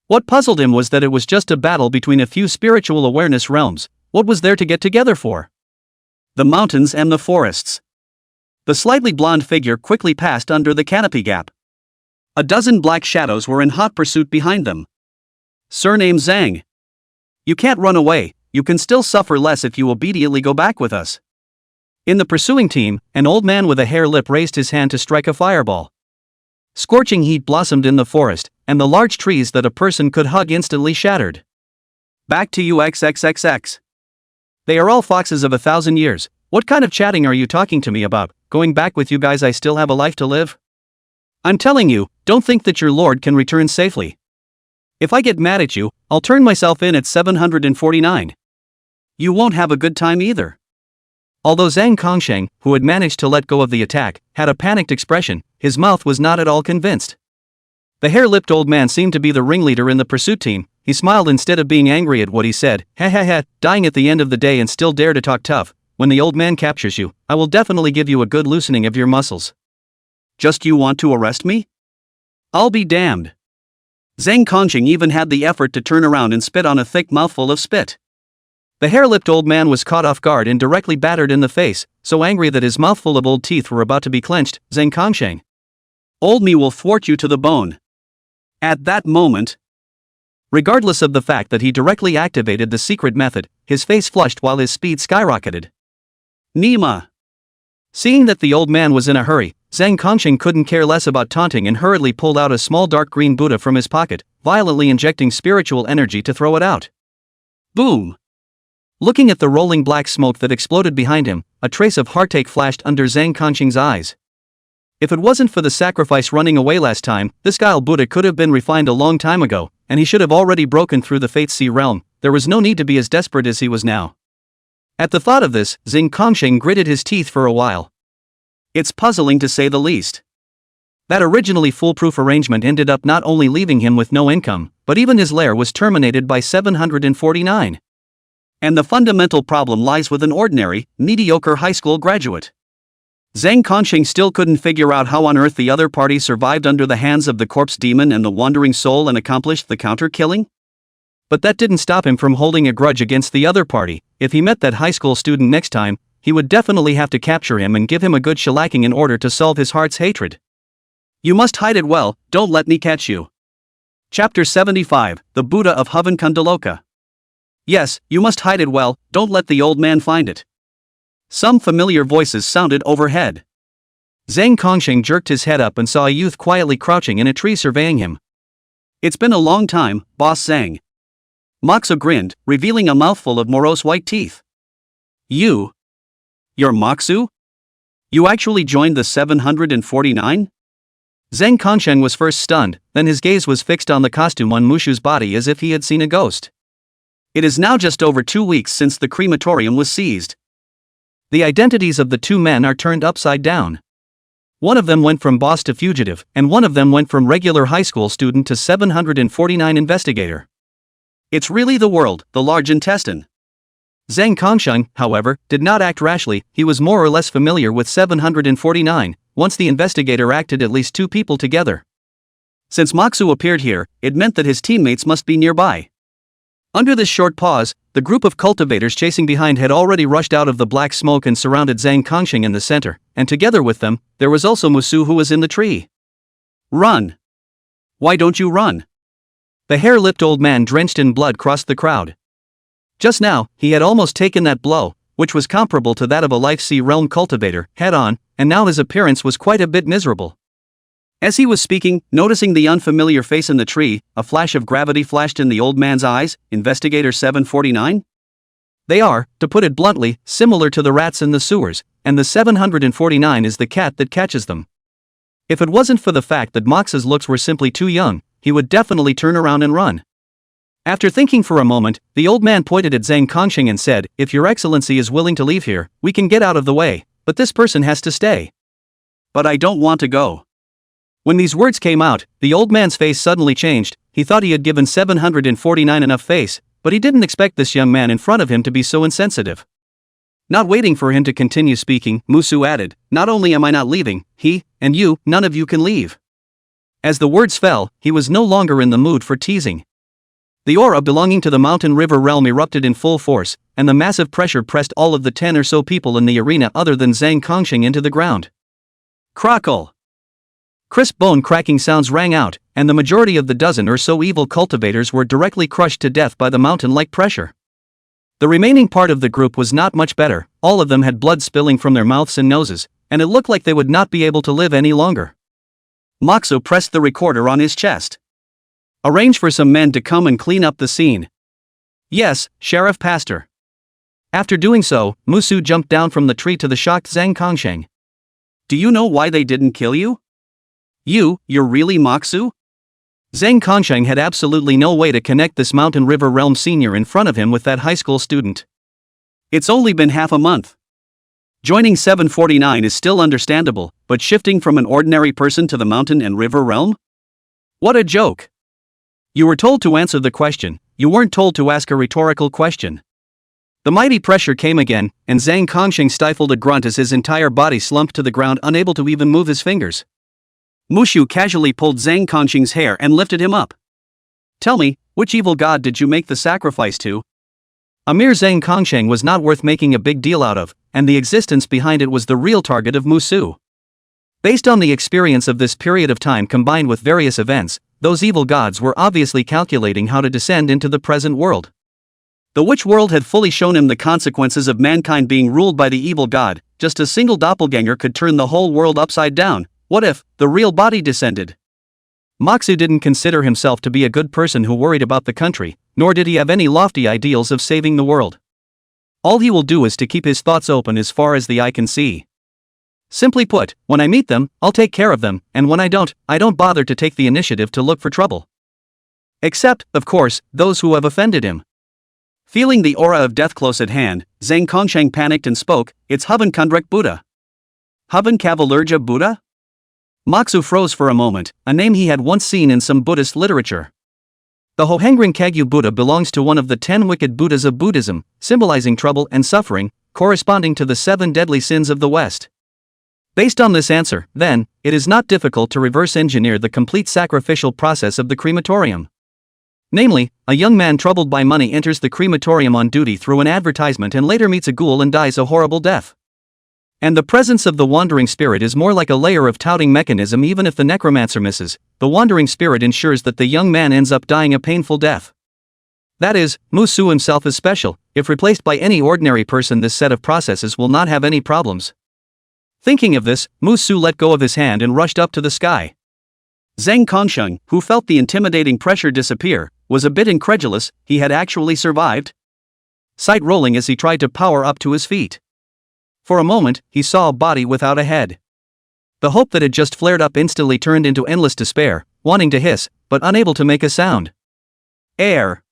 What puzzled him was that it was just a battle between a few spiritual awareness realms. What was there to get together for? The mountains and the forests. The slightly blonde figure quickly passed under the canopy gap. A dozen black shadows were in hot pursuit behind them. Surname Zhang. You can't run away, you can still suffer less if you obediently go back with us. In the pursuing team, an old man with a hair lip raised his hand to strike a fireball. Scorching heat blossomed in the forest, and the large trees that a person could hug instantly shattered. Back to you XXXX. They are all foxes of 1,000 years. What kind of chatting are you talking to me about? Going back with you guys, I still have a life to live? I'm telling you, don't think that your lord can return safely. If I get mad at you, I'll turn myself in at 749. You won't have a good time either. Although Zhang Kongsheng, who had managed to let go of the attack, had a panicked expression, his mouth was not at all convinced. The hair-lipped old man seemed to be the ringleader in the pursuit team. He smiled instead of being angry at what he said. Ha ha ha, dying at the end of the day and still dare to talk tough. When the old man captures you, I will definitely give you a good loosening of your muscles. Just you want to arrest me? I'll be damned. Zhang Kongsheng even had the effort to turn around and spit on a thick mouthful of spit. The hair-lipped old man was caught off guard and directly battered in the face, so angry that his mouthful of old teeth were about to be clenched. Zhang Kongsheng. Old me will thwart you to the bone. At that moment, regardless of the fact that he directly activated the secret method, his face flushed while his speed skyrocketed. Nima. Seeing that the old man was in a hurry, Zhang Kongsheng couldn't care less about taunting and hurriedly pulled out a small dark green Buddha from his pocket, violently injecting spiritual energy to throw it out. Boom! Looking at the rolling black smoke that exploded behind him, a trace of heartache flashed under Zhang Kongsheng's eyes. If it wasn't for the sacrifice running away last time, this guile Buddha could have been refined a long time ago, and he should have already broken through the Fate Sea realm. There was no need to be as desperate as he was now. At the thought of this, Zhang Kongsheng gritted his teeth for a while. It's puzzling to say the least. That originally foolproof arrangement ended up not only leaving him with no income, but even his lair was terminated by 749. And the fundamental problem lies with an ordinary, mediocre high school graduate. Zhang Kongsheng still couldn't figure out how on earth the other party survived under the hands of the corpse demon and the wandering soul and accomplished the counter-killing. But that didn't stop him from holding a grudge against the other party. If he met that high school student next time, he would definitely have to capture him and give him a good shellacking in order to solve his heart's hatred. You must hide it well, don't let me catch you. Chapter 75, The Buddha of Kundaloka. Yes, you must hide it well, don't let the old man find it. Some familiar voices sounded overhead. Zhang Kongsheng jerked his head up and saw a youth quietly crouching in a tree surveying him. It's been a long time, Boss Zhang. Moxo grinned, revealing a mouthful of morose white teeth. You're Moxu? You actually joined the 749? Zhang Kongsheng was first stunned, then his gaze was fixed on the costume on Mushu's body as if he had seen a ghost. It is now just over 2 weeks since the crematorium was seized. The identities of the two men are turned upside down. One of them went from boss to fugitive, and one of them went from regular high school student to 749 investigator. It's really the world, the large intestine. Zhang Kongsheng, however, did not act rashly. He was more or less familiar with 749, once the investigator acted at least two people together. Since Moxu appeared here, it meant that his teammates must be nearby. Under this short pause, the group of cultivators chasing behind had already rushed out of the black smoke and surrounded Zhang Kongsheng in the center, and together with them, there was also Musu who was in the tree. Run! Why don't you run? The hair-lipped old man drenched in blood crossed the crowd. Just now, he had almost taken that blow, which was comparable to that of a Life Sea Realm cultivator, head-on, and now his appearance was quite a bit miserable. As he was speaking, noticing the unfamiliar face in the tree, a flash of gravity flashed in the old man's eyes. Investigator 749? They are, to put it bluntly, similar to the rats in the sewers, and the 749 is the cat that catches them. If it wasn't for the fact that Mox's looks were simply too young, he would definitely turn around and run. After thinking for a moment, the old man pointed at Zhang Kongsheng and said, "If your excellency is willing to leave here, we can get out of the way, but this person has to stay." "But I don't want to go." When these words came out, the old man's face suddenly changed. He thought he had given 749 enough face, but he didn't expect this young man in front of him to be so insensitive. Not waiting for him to continue speaking, Musu added, "Not only am I not leaving, he, and you, none of you can leave." As the words fell, he was no longer in the mood for teasing. The aura belonging to the mountain river realm erupted in full force, and the massive pressure pressed all of the 10 or so people in the arena other than Zhang Kongsheng into the ground. Crackle! Crisp bone-cracking sounds rang out, and the majority of the dozen or so evil cultivators were directly crushed to death by the mountain-like pressure. The remaining part of the group was not much better. All of them had blood spilling from their mouths and noses, and it looked like they would not be able to live any longer. Moxu pressed the recorder on his chest. "Arrange for some men to come and clean up the scene." "Yes, Sheriff Pastor." After doing so, Musu jumped down from the tree to the shocked Zhang Kongsheng. "Do you know why they didn't kill you? You're really Moxu?" Zhang Kongsheng had absolutely no way to connect this Mountain River Realm senior in front of him with that high school student. It's only been half a month. Joining 749 is still understandable, but shifting from an ordinary person to the Mountain and River Realm? What a joke. You were told to answer the question, you weren't told to ask a rhetorical question. The mighty pressure came again, and Zhang Kongsheng stifled a grunt as his entire body slumped to the ground, unable to even move his fingers. Mushu casually pulled Zhang Kongsheng's hair and lifted him up. "Tell me, which evil god did you make the sacrifice to?" A mere Zhang Kongsheng was not worth making a big deal out of, and the existence behind it was the real target of Musu. Based on the experience of this period of time combined with various events, those evil gods were obviously calculating how to descend into the present world. The witch world had fully shown him the consequences of mankind being ruled by the evil god. Just a single doppelganger could turn the whole world upside down. What if the real body descended? Moxu didn't consider himself to be a good person who worried about the country, nor did he have any lofty ideals of saving the world. All he will do is to keep his thoughts open as far as the eye can see. Simply put, when I meet them, I'll take care of them, and when I don't bother to take the initiative to look for trouble. Except, of course, those who have offended him. Feeling the aura of death close at hand, Zhang Kongsheng panicked and spoke, "It's Havan Kundrek Buddha." Havan Kavalerja Buddha? Moxu froze for a moment, a name he had once seen in some Buddhist literature. The Hohangren Kagyu Buddha belongs to one of the 10 wicked Buddhas of Buddhism, symbolizing trouble and suffering, corresponding to the 7 deadly sins of the West. Based on this answer, then, it is not difficult to reverse engineer the complete sacrificial process of the crematorium. Namely, a young man troubled by money enters the crematorium on duty through an advertisement and later meets a ghoul and dies a horrible death. And the presence of the wandering spirit is more like a layer of touting mechanism. Even if the necromancer misses, the wandering spirit ensures that the young man ends up dying a painful death. That is, Musu himself is special. If replaced by any ordinary person, this set of processes will not have any problems. Thinking of this, Musu let go of his hand and rushed up to the sky. Zhang Kongsheng, who felt the intimidating pressure disappear, was a bit incredulous. He had actually survived? Sight rolling as he tried to power up to his feet. For a moment, he saw a body without a head. The hope that had just flared up instantly turned into endless despair, wanting to hiss, but unable to make a sound. Air.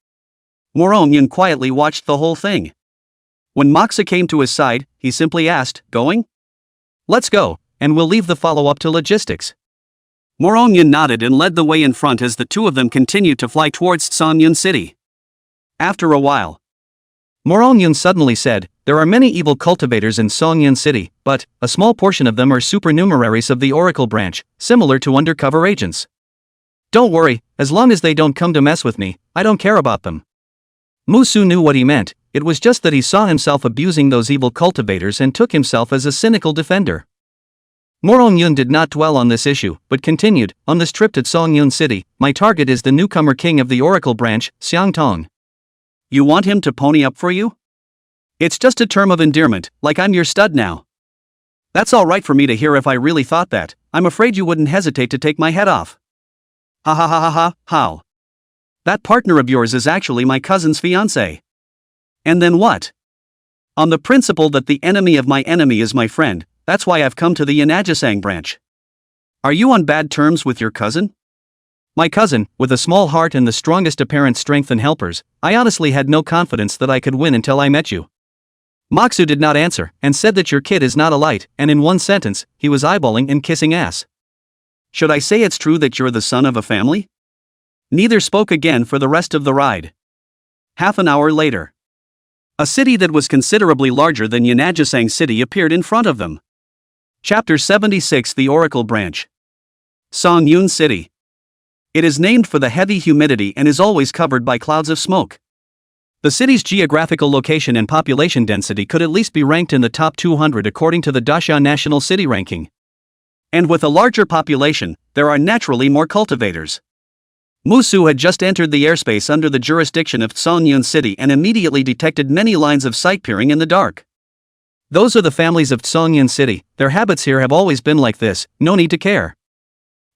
Morong-yun quietly watched the whole thing. When Moxa came to his side, he simply asked, "Going?" "Let's go, and we'll leave the follow-up to logistics." Morong-yun nodded and led the way in front as the two of them continued to fly towards Songyun City. After a while, Morong-yun suddenly said, "There are many evil cultivators in Songyun City, but a small portion of them are supernumeraries of the Oracle branch, similar to undercover agents. Don't worry, as long as they don't come to mess with me, I don't care about them." Musu knew what he meant. It was just that he saw himself abusing those evil cultivators and took himself as a cynical defender. Morong-yun did not dwell on this issue, but continued, "On this trip to Songyun City, my target is the newcomer king of the Oracle branch, Xiang Tong. You want him to pony up for you? It's just a term of endearment, like I'm your stud now. That's all right for me to hear if I really thought that. I'm afraid you wouldn't hesitate to take my head off." "Ha ha ha ha ha, how? That partner of yours is actually my cousin's fiancé." "And then what?" "On the principle that the enemy of my enemy is my friend, that's why I've come to the Yanajisang branch." "Are you on bad terms with your cousin?" "My cousin, with a small heart and the strongest apparent strength and helpers, I honestly had no confidence that I could win until I met you." Moxu did not answer, and said that your kid is not a light, and in one sentence, he was eyeballing and kissing ass. "Should I say it's true that you're the son of a family?" Neither spoke again for the rest of the ride. Half an hour later, a city that was considerably larger than Yanajisang City appeared in front of them. Chapter 76, The Oracle Branch. Songyun City. It is named for the heavy humidity and is always covered by clouds of smoke. The city's geographical location and population density could at least be ranked in the top 200 according to the Dasha National City Ranking. And with a larger population, there are naturally more cultivators. Musu had just entered the airspace under the jurisdiction of Songyun City and immediately detected many lines of sight peering in the dark. Those are the families of Songyun City, their habits here have always been like this, no need to care.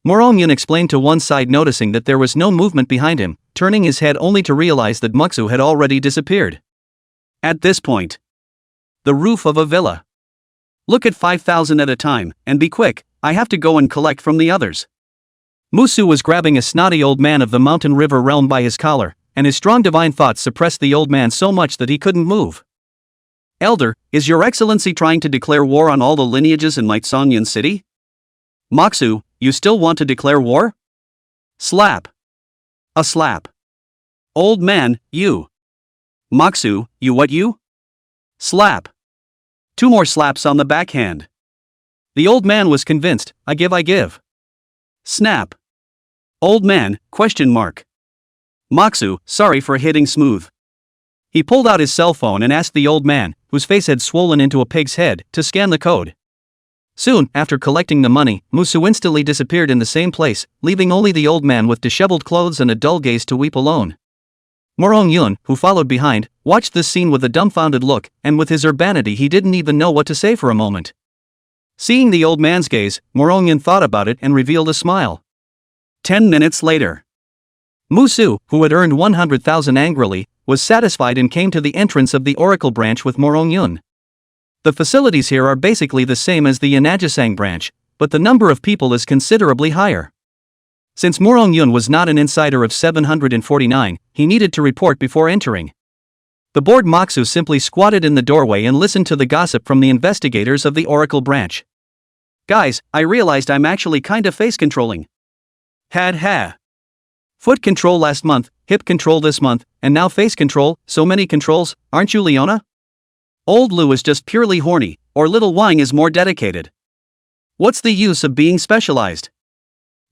Morong-yun explained to one side, noticing that there was no movement behind him, turning his head only to realize that Muxu had already disappeared. At this point, the roof of a villa. "Look at 5,000 at a time, and be quick, I have to go and collect from the others." Musu was grabbing a snotty old man of the mountain river realm by his collar, and his strong divine thoughts suppressed the old man so much that he couldn't move. "Elder, is your excellency trying to declare war on all the lineages in Might Songyun City? Moxu, you still want to declare war?" Slap. A slap. "Old man, you." "Moxu, you what you?" Slap. 2 more slaps on the backhand. The old man was convinced, I give. Snap. "Old man, question mark." Moxu, sorry for hitting smooth. He pulled out his cell phone and asked the old man, whose face had swollen into a pig's head, to scan the code. Soon, after collecting the money, Musu instantly disappeared in the same place, leaving only the old man with disheveled clothes and a dull gaze to weep alone. Morong-yun, who followed behind, watched this scene with a dumbfounded look, and with his urbanity he didn't even know what to say for a moment. Seeing the old man's gaze, Morong-yun thought about it and revealed a smile. 10 minutes later, Musu, who had earned 100,000 angrily, was satisfied and came to the entrance of the Oracle branch with Morong-yun. The facilities here are basically the same as the Yanajisang branch, but the number of people is considerably higher. Since Morong-yun was not an insider of 749, he needed to report before entering. The bored Moxu simply squatted in the doorway and listened to the gossip from the investigators of the Oracle branch. "Guys, I realized I'm actually kinda face controlling. Ha. Foot control last month, hip control this month, and now face control, so many controls, aren't you Leona? Old Lu is just purely horny, or little Wang is more dedicated. What's the use of being specialized?"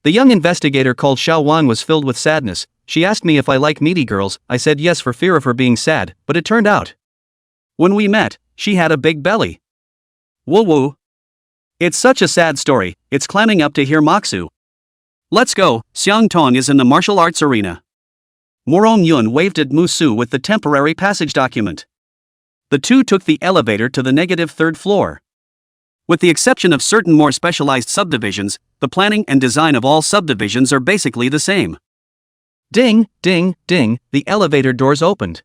The young investigator called Xiao Wang was filled with sadness. "She asked me if I like meaty girls, I said yes for fear of her being sad, but it turned out. When we met, she had a big belly. Woo. It's such a sad story, it's clamming up to hear Moxu. Let's go, Xiang Tong is in the martial arts arena." Morong-yun waved at Musu with the temporary passage document. The two took the elevator to the -3rd floor. With the exception of certain more specialized subdivisions, the planning and design of all subdivisions are basically the same. Ding, ding, ding, the elevator doors opened.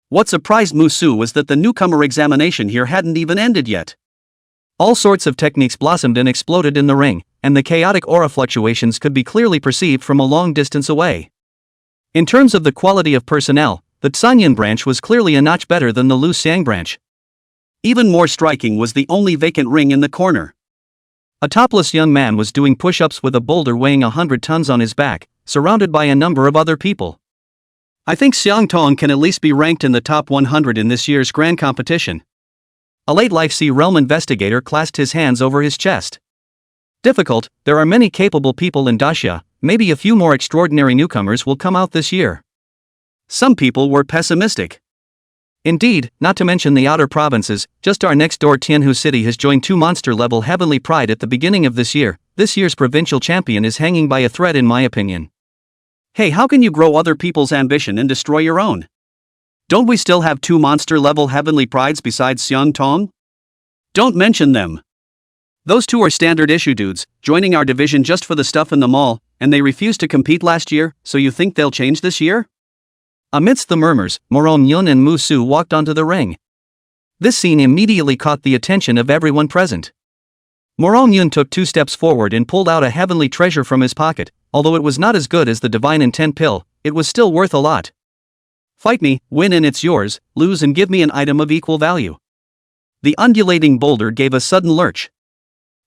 What surprised Musu was that the newcomer examination here hadn't even ended yet. All sorts of techniques blossomed and exploded in the ring, and the chaotic aura fluctuations could be clearly perceived from a long distance away. In terms of the quality of personnel, the Tsanyan branch was clearly a notch better than the Lu Xiang branch. Even more striking was the only vacant ring in the corner. A topless young man was doing push-ups with a boulder weighing 100 tons on his back, surrounded by a number of other people. I think Xiang Tong can at least be ranked in the top 100 in this year's grand competition. A late-life Sea Realm investigator clasped his hands over his chest. Difficult, there are many capable people in Daxia, maybe a few more extraordinary newcomers will come out this year. Some people were pessimistic. Indeed, not to mention the outer provinces, just our next-door Tianhu city has joined 2 monster-level Heavenly Pride at the beginning of this year. This year's provincial champion is hanging by a thread in my opinion. Hey, how can you grow other people's ambition and destroy your own? Don't we still have 2 monster-level Heavenly Prides besides Xiang Tong? Don't mention them. Those 2 are standard issue dudes, joining our division just for the stuff in the mall, and they refused to compete last year, so you think they'll change this year? Amidst the murmurs, Morong Yun and Musu walked onto the ring. This scene immediately caught the attention of everyone present. Morong Yun took 2 steps forward and pulled out a heavenly treasure from his pocket. Although it was not as good as the Divine Intent pill, it was still worth a lot. Fight me, win and it's yours, lose and give me an item of equal value. The undulating boulder gave a sudden lurch.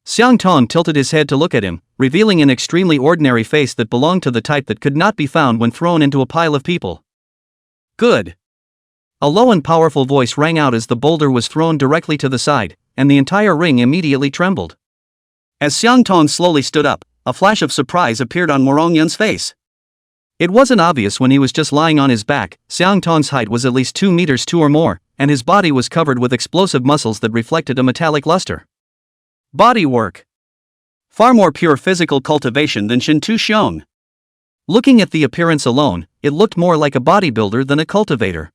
Xiang Tong tilted his head to look at him, revealing an extremely ordinary face that belonged to the type that could not be found when thrown into a pile of people. Good. A low and powerful voice rang out as the boulder was thrown directly to the side, and the entire ring immediately trembled. As Xiang Tong slowly stood up, a flash of surprise appeared on Morong Yun's face. It wasn't obvious when he was just lying on his back. Xiang Tong's height was at least 2 meters 2 or more, and his body was covered with explosive muscles that reflected a metallic luster. Body work. Far more pure physical cultivation than Shintu Xiong. Looking at the appearance alone, it looked more like a bodybuilder than a cultivator.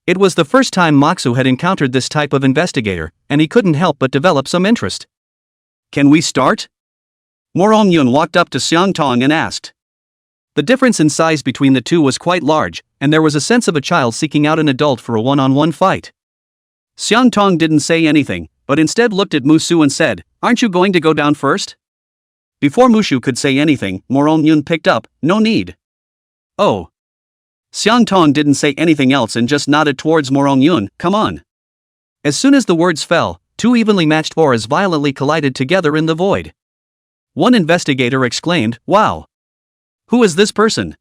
It was the first time Moxu had encountered this type of investigator, and he couldn't help but develop some interest. Can we start? Morong Yun walked up to Xiang Tong and asked. The difference in size between the 2 was quite large, and there was a sense of a child seeking out an adult for a one-on-one fight. Xiang Tong didn't say anything, but instead looked at Musu and said, "Aren't you going to go down first?" Before Mushu could say anything, Morong Yun picked up, "No need." Oh. Xiang Tong didn't say anything else and just nodded towards Morong Yun, "Come on." As soon as the words fell, 2 evenly matched auras violently collided together in the void. One investigator exclaimed, "Wow! Who is this person?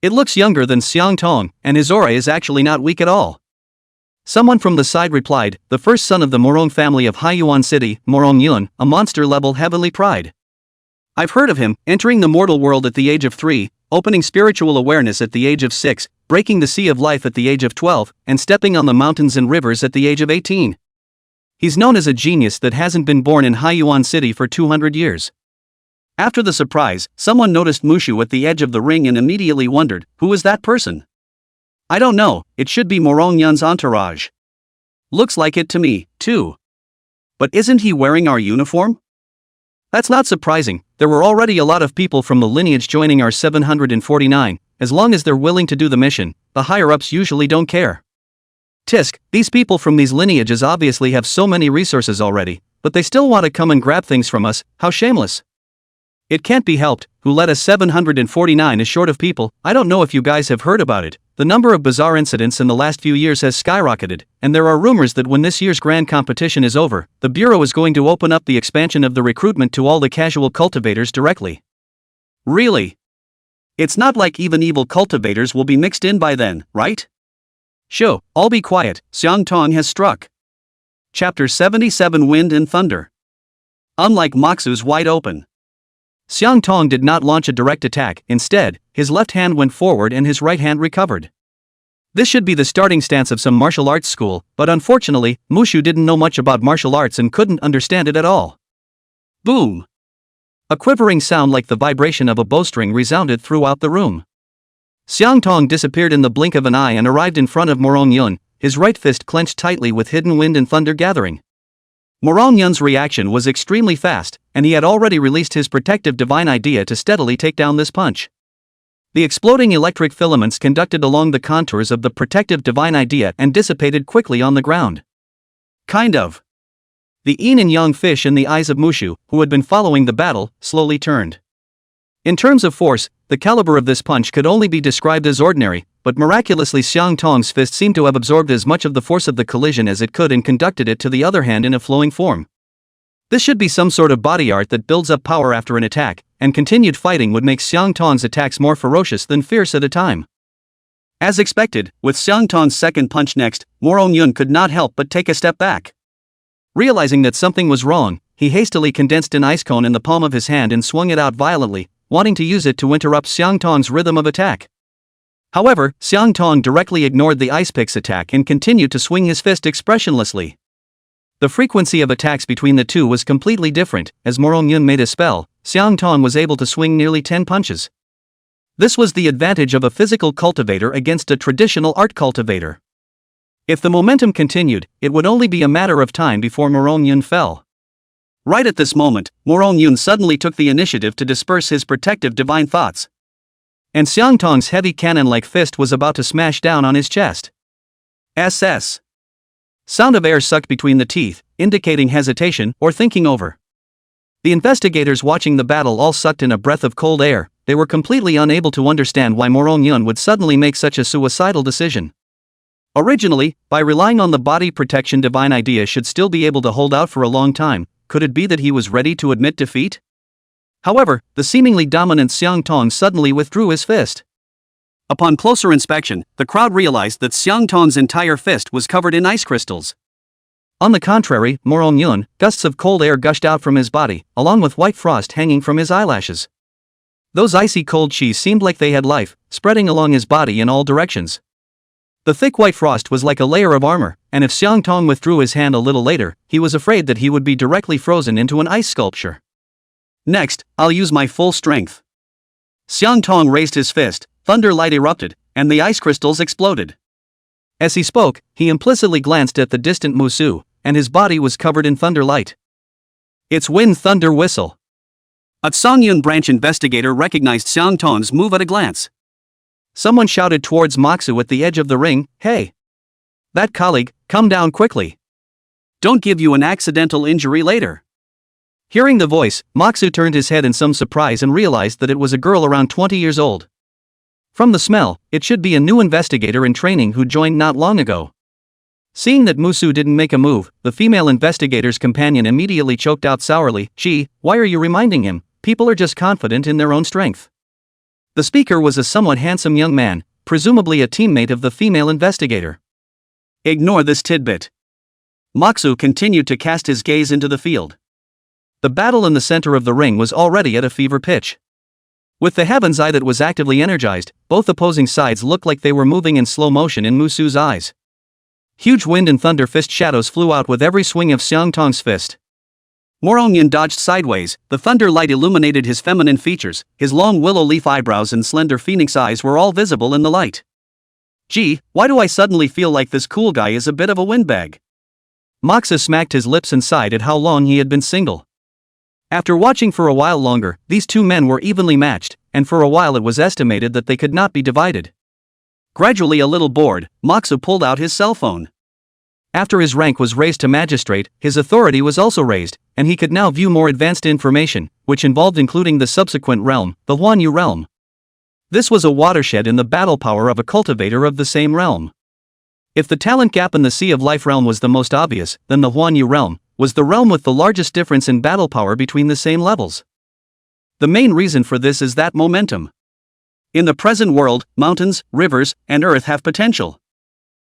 It looks younger than Xiang Tong, and his aura is actually not weak at all." Someone from the side replied, "The first son of the Morong family of Haiyuan City, Morong Yun, a monster-level Heavenly Pride. I've heard of him, entering the mortal world at the age of 3, opening spiritual awareness at the age of 6, breaking the sea of life at the age of 12, and stepping on the mountains and rivers at the age of 18. He's known as a genius that hasn't been born in Haiyuan City for 200 years. After the surprise, someone noticed Mushu at the edge of the ring and immediately wondered, who is that person? I don't know, it should be Morong Yun's entourage. Looks like it to me, too. But isn't he wearing our uniform? That's not surprising, there were already a lot of people from the lineage joining our 749, as long as they're willing to do the mission, the higher-ups usually don't care. Tisk, these people from these lineages obviously have so many resources already, but they still want to come and grab things from us, how shameless. It can't be helped, who led us 749 is short of people. I don't know if you guys have heard about it, the number of bizarre incidents in the last few years has skyrocketed, and there are rumors that when this year's grand competition is over, the Bureau is going to open up the expansion of the recruitment to all the casual cultivators directly. Really? It's not like even evil cultivators will be mixed in by then, right? Sho, all be quiet, Xiang Tong has struck. Chapter 77 Wind and Thunder. Unlike Moxu's wide open, Xiang Tong did not launch a direct attack, instead, his left hand went forward and his right hand recovered. This should be the starting stance of some martial arts school, but unfortunately, Mushu didn't know much about martial arts and couldn't understand it at all. Boom! A quivering sound like the vibration of a bowstring resounded throughout the room. Xiang Tong disappeared in the blink of an eye and arrived in front of Morong Yun, his right fist clenched tightly with hidden wind and thunder gathering. Morong Yun's reaction was extremely fast, and he had already released his protective divine idea to steadily take down this punch. The exploding electric filaments conducted along the contours of the protective divine idea and dissipated quickly on the ground. Kind of. The yin and yang fish in the eyes of Mushu, who had been following the battle, slowly turned. In terms of force, the caliber of this punch could only be described as ordinary, but miraculously Xiang Tong's fist seemed to have absorbed as much of the force of the collision as it could and conducted it to the other hand in a flowing form. This should be some sort of body art that builds up power after an attack, and continued fighting would make Xiang Tong's attacks more ferocious than fierce at a time. As expected, with Xiang Tong's second punch next, Morong Yun could not help but take a step back. Realizing that something was wrong, he hastily condensed an ice cone in the palm of his hand and swung it out violently, wanting to use it to interrupt Xiang Tong's rhythm of attack. However, Xiang Tong directly ignored the ice pick's attack and continued to swing his fist expressionlessly. The frequency of attacks between the two was completely different. As Morong Yun made a spell, Xiang Tong was able to swing nearly 10 punches. This was the advantage of a physical cultivator against a traditional art cultivator. If the momentum continued, it would only be a matter of time before Morong Yun fell. Right at this moment, Morong Yun suddenly took the initiative to disperse his protective divine thoughts. And Xiang Tong's heavy cannon-like fist was about to smash down on his chest. SS. Sound of air sucked between the teeth, indicating hesitation or thinking over. The investigators watching the battle all sucked in a breath of cold air. They were completely unable to understand why Morong Yun would suddenly make such a suicidal decision. Originally, by relying on the body protection divine idea should still be able to hold out for a long time, could it be that he was ready to admit defeat? However, the seemingly dominant Xiang Tong suddenly withdrew his fist. Upon closer inspection, the crowd realized that Xiang Tong's entire fist was covered in ice crystals. On the contrary, Morong Yun, gusts of cold air gushed out from his body, along with white frost hanging from his eyelashes. Those icy cold chi seemed like they had life, spreading along his body in all directions. The thick white frost was like a layer of armor, and if Xiang Tong withdrew his hand a little later, he was afraid that he would be directly frozen into an ice sculpture. Next, I'll use my full strength. Xiang Tong raised his fist, thunder light erupted, and the ice crystals exploded. As he spoke, he implicitly glanced at the distant Musu, and his body was covered in thunder light. It's Wind Thunder Whistle. A Songyun branch investigator recognized Xiang Tong's move at a glance. Someone shouted towards Moxu at the edge of the ring, "Hey! That colleague, come down quickly. Don't give you an accidental injury later." Hearing the voice, Moxu turned his head in some surprise and realized that it was a girl around 20 years old. From the smell, it should be a new investigator in training who joined not long ago. Seeing that Musu didn't make a move, the female investigator's companion immediately choked out sourly, "Gee, why are you reminding him? People are just confident in their own strength." The speaker was a somewhat handsome young man, presumably a teammate of the female investigator. Ignore this tidbit. Moxu continued to cast his gaze into the field. The battle in the center of the ring was already at a fever pitch. With the heaven's eye that was actively energized, both opposing sides looked like they were moving in slow motion in Musu's eyes. Huge wind and thunder fist shadows flew out with every swing of Xiang Tong's fist. Morong Yun dodged sideways, the thunder light illuminated his feminine features, his long willow leaf eyebrows and slender phoenix eyes were all visible in the light. Gee, why do I suddenly feel like this cool guy is a bit of a windbag? Moxa smacked his lips and sighed at how long he had been single. After watching for a while longer, these two men were evenly matched, and for a while it was estimated that they could not be divided. Gradually a little bored, Moxa pulled out his cell phone. After his rank was raised to magistrate, his authority was also raised, and he could now view more advanced information, which involved including the subsequent realm, the Huanyu realm. This was a watershed in the battle power of a cultivator of the same realm. If the talent gap in the Sea of Life realm was the most obvious, then the Huanyu realm was the realm with the largest difference in battle power between the same levels. The main reason for this is that momentum. In the present world, mountains, rivers, and earth have potential.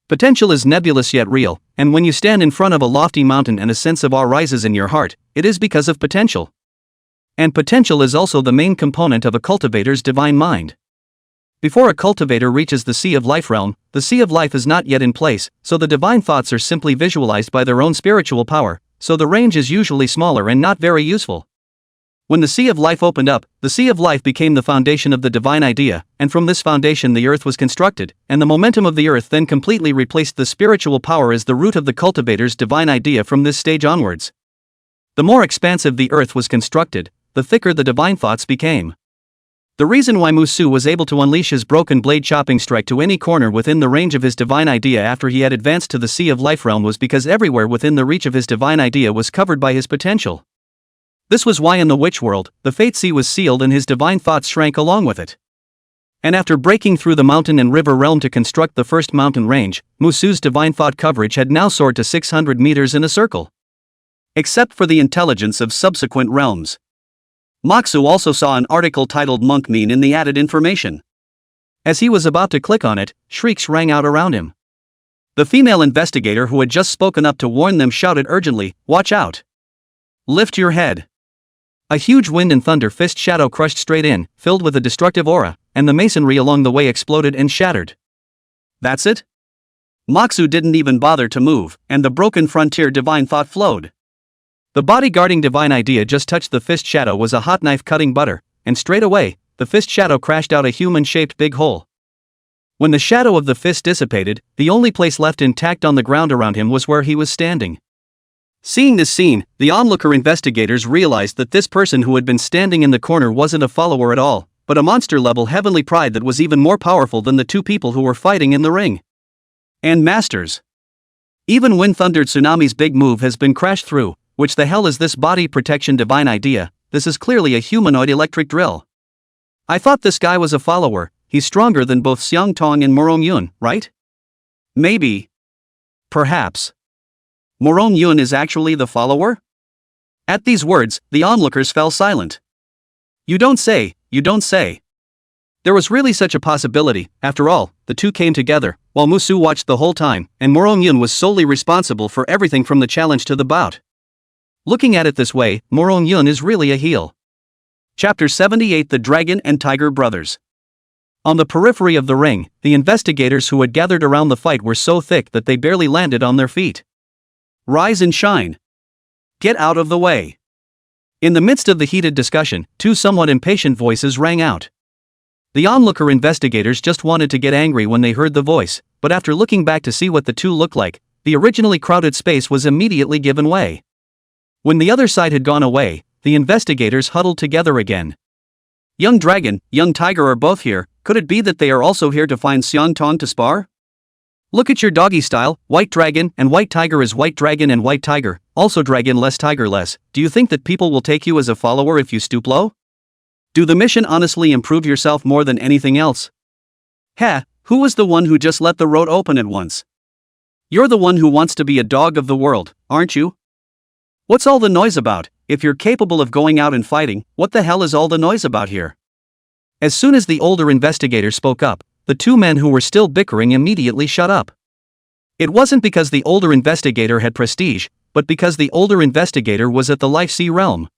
Potential is nebulous yet real, and when you stand in front of a lofty mountain and a sense of awe rises in your heart, it is because of potential. And potential is also the main component of a cultivator's divine mind. Before a cultivator reaches the Sea of Life realm, the Sea of Life is not yet in place, so the divine thoughts are simply visualized by their own spiritual power, so the range is usually smaller and not very useful. When the Sea of Life opened up, the Sea of Life became the foundation of the divine idea, and from this foundation the earth was constructed, and the momentum of the earth then completely replaced the spiritual power as the root of the cultivator's divine idea from this stage onwards. The more expansive the earth was constructed, the thicker the divine thoughts became. The reason why Musu was able to unleash his broken blade chopping strike to any corner within the range of his divine idea after he had advanced to the Sea of Life realm was because everywhere within the reach of his divine idea was covered by his potential. This was why in the Witch world, the Fate Sea was sealed and his divine thoughts shrank along with it. And after breaking through the mountain and river realm to construct the first mountain range, Musu's divine thought coverage had now soared to 600 meters in a circle. Except for the intelligence of subsequent realms. Moxu also saw an article titled Monk Mean in the added information. As he was about to click on it, shrieks rang out around him. The female investigator who had just spoken up to warn them shouted urgently, "Watch out! Lift your head!" A huge wind and thunder fist shadow crushed straight in, filled with a destructive aura, and the masonry along the way exploded and shattered. That's it? Moxu didn't even bother to move, and the broken frontier divine thought flowed. The bodyguarding divine idea just touched the fist shadow was a hot knife cutting butter, and straight away, the fist shadow crashed out a human-shaped big hole. When the shadow of the fist dissipated, the only place left intact on the ground around him was where he was standing. Seeing this scene, the onlooker investigators realized that this person who had been standing in the corner wasn't a follower at all, but a monster-level heavenly pride that was even more powerful than the two people who were fighting in the ring. And masters. Even Wind Thunder Tsunami's big move has been crashed through. Which the hell is this body protection divine idea? This is clearly a humanoid electric drill. I thought this guy was a follower. He's stronger than both Xiang Tong and Morong Yun, right? Maybe. Perhaps. Morong Yun is actually the follower? At these words, the onlookers fell silent. You don't say, you don't say. There was really such a possibility. After all, the two came together, while Musu watched the whole time, and Morong Yun was solely responsible for everything from the challenge to the bout. Looking at it this way, Morong Yun is really a heel. Chapter 78 The Dragon and Tiger Brothers. On the periphery of the ring, the investigators who had gathered around the fight were so thick that they barely landed on their feet. Rise and shine. Get out of the way. In the midst of the heated discussion, two somewhat impatient voices rang out. The onlooker investigators just wanted to get angry when they heard the voice, but after looking back to see what the two looked like, the originally crowded space was immediately given way. When the other side had gone away, the investigators huddled together again. Young Dragon, Young Tiger are both here. Could it be that they are also here to find Xiang Tong to spar? Look at your doggy style, White Dragon and White Tiger is White Dragon and White Tiger, also Dragon less Tiger less. Do you think that people will take you as a follower if you stoop low? Do the mission honestly improve yourself more than anything else? Heh, who was the one who just let the road open at once? You're the one who wants to be a dog of the world, aren't you? What's all the noise about? If you're capable of going out and fighting, what the hell is all the noise about here? As soon as the older investigator spoke up, the two men who were still bickering immediately shut up. It wasn't because the older investigator had prestige, but because the older investigator was at the Life Sea realm.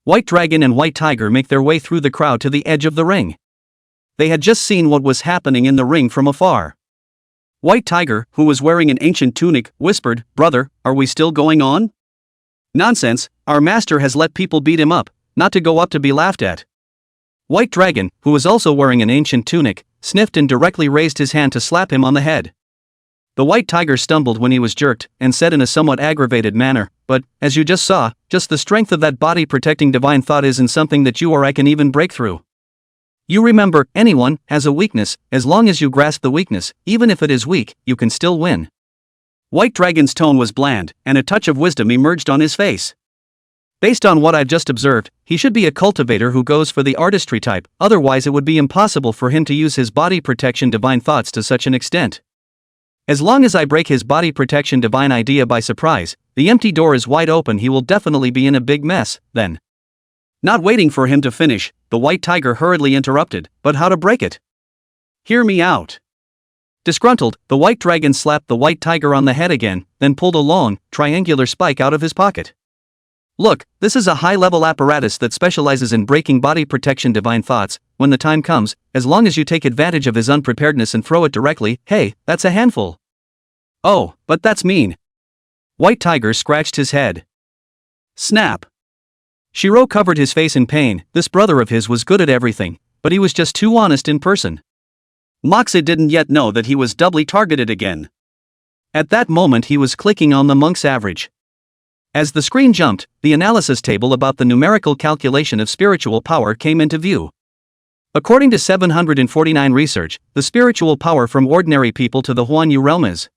White Dragon and White Tiger make their way through the crowd to the edge of the ring. They had just seen what was happening in the ring from afar. White Tiger, who was wearing an ancient tunic, whispered, "Brother, are we still going on?" "Nonsense, our master has let people beat him up, not to go up to be laughed at." White Dragon, who was also wearing an ancient tunic, sniffed and directly raised his hand to slap him on the head. The White Tiger stumbled when he was jerked, and said in a somewhat aggravated manner, "But, as you just saw, just the strength of that body-protecting divine thought isn't something that you or I can even break through. You remember, anyone has a weakness. As long as you grasp the weakness, even if it is weak, you can still win." White Dragon's tone was bland, and a touch of wisdom emerged on his face. Based on what I've just observed, he should be a cultivator who goes for the artistry type, otherwise it would be impossible for him to use his body protection divine thoughts to such an extent. As long as I break his body protection divine idea by surprise, the empty door is wide open, he will definitely be in a big mess, then. Not waiting for him to finish, the White Tiger hurriedly interrupted, "But how to break it? Hear me out." Disgruntled, the White Dragon slapped the White Tiger on the head again, then pulled a long, triangular spike out of his pocket. "Look, this is a high-level apparatus that specializes in breaking body protection divine thoughts. When the time comes, as long as you take advantage of his unpreparedness and throw it directly, hey, that's a handful." "Oh, but that's mean." White Tiger scratched his head. Snap. Shiro covered his face in pain. This brother of his was good at everything, but he was just too honest in person. Moxa didn't yet know that he was doubly targeted again. At that moment he was clicking on the monk's average. As the screen jumped, the analysis table about the numerical calculation of spiritual power came into view. According to 749 research, the spiritual power from ordinary people to the Huanyu realm is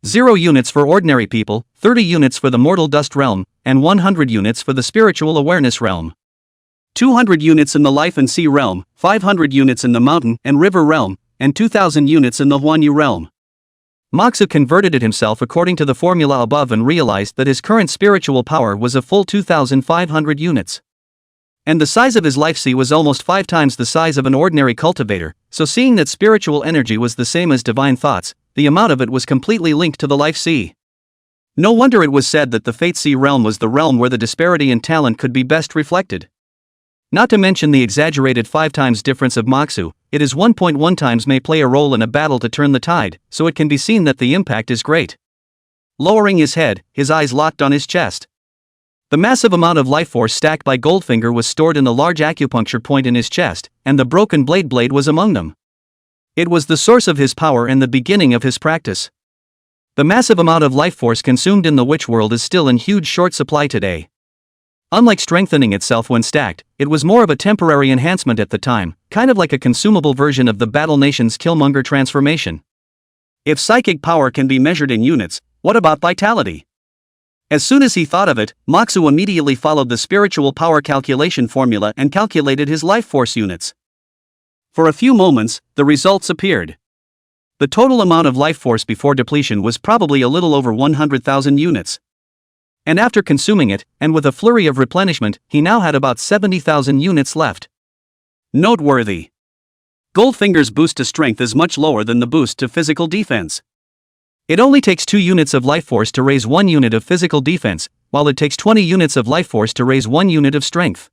0 units for ordinary people, 30 units for the mortal dust realm, and 100 units for the spiritual awareness realm. 200 units in the life and sea realm, 500 units in the mountain and river realm, and 2,000 units in the Huanyu realm. Moxu converted it himself according to the formula above and realized that his current spiritual power was a full 2,500 units. And the size of his life sea was almost 5 times the size of an ordinary cultivator, so seeing that spiritual energy was the same as divine thoughts, the amount of it was completely linked to the life sea. No wonder it was said that the fate sea realm was the realm where the disparity in talent could be best reflected. Not to mention the exaggerated 5 times difference of Moxu, it is 1.1 times may play a role in a battle to turn the tide, so it can be seen that the impact is great. Lowering his head, his eyes locked on his chest. The massive amount of life force stacked by Goldfinger was stored in the large acupuncture point in his chest, and the broken blade was among them. It was the source of his power and the beginning of his practice. The massive amount of life force consumed in the witch world is still in huge short supply today. Unlike strengthening itself when stacked, it was more of a temporary enhancement at the time, kind of like a consumable version of the Battle Nation's Killmonger transformation. If psychic power can be measured in units, what about vitality? As soon as he thought of it, Moxu immediately followed the spiritual power calculation formula and calculated his life force units. For a few moments, the results appeared. The total amount of life force before depletion was probably a little over 100,000 units. And after consuming it, and with a flurry of replenishment, he now had about 70,000 units left. Noteworthy. Goldfinger's boost to strength is much lower than the boost to physical defense. It only takes 2 units of life force to raise 1 unit of physical defense, while it takes 20 units of life force to raise 1 unit of strength.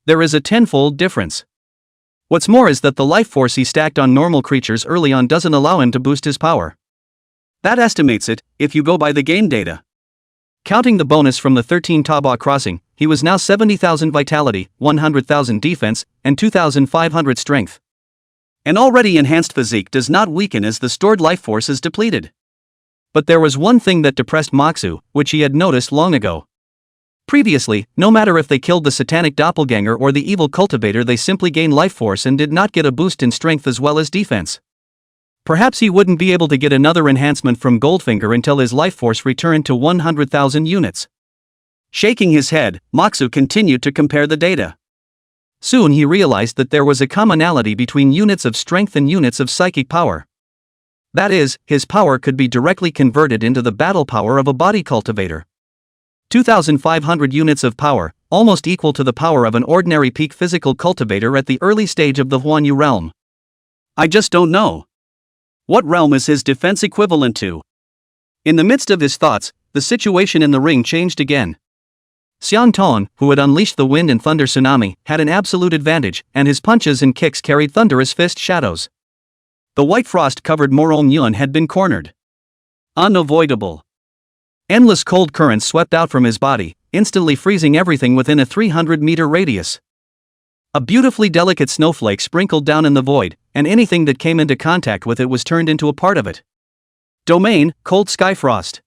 There is a tenfold difference. What's more is that the life force he stacked on normal creatures early on doesn't allow him to boost his power. That estimates it, if you go by the game data. Counting the bonus from the 13 Taba crossing, he was now 70,000 vitality, 100,000 defense, and 2,500 strength. An already enhanced physique does not weaken as the stored life force is depleted. But there was one thing that depressed Moxu, which he had noticed long ago. Previously, no matter if they killed the satanic doppelganger or the evil cultivator, they simply gained life force and did not get a boost in strength as well as defense. Perhaps he wouldn't be able to get another enhancement from Goldfinger until his life force returned to 100,000 units. Shaking his head, Moxu continued to compare the data. Soon he realized that there was a commonality between units of strength and units of psychic power. That is, his power could be directly converted into the battle power of a body cultivator. 2,500 units of power, almost equal to the power of an ordinary peak physical cultivator at the early stage of the Huanyu realm. I just don't know. What realm is his defense equivalent to? In the midst of his thoughts, the situation in the ring changed again. Xiang Ton, who had unleashed the wind and thunder tsunami, had an absolute advantage, and his punches and kicks carried thunderous fist shadows. The white frost-covered Morong Yun had been cornered. Unavoidable. Endless cold currents swept out from his body, instantly freezing everything within a 300-meter radius. A beautifully delicate snowflake sprinkled down in the void, and anything that came into contact with it was turned into a part of it. Domain, Cold Sky Frost.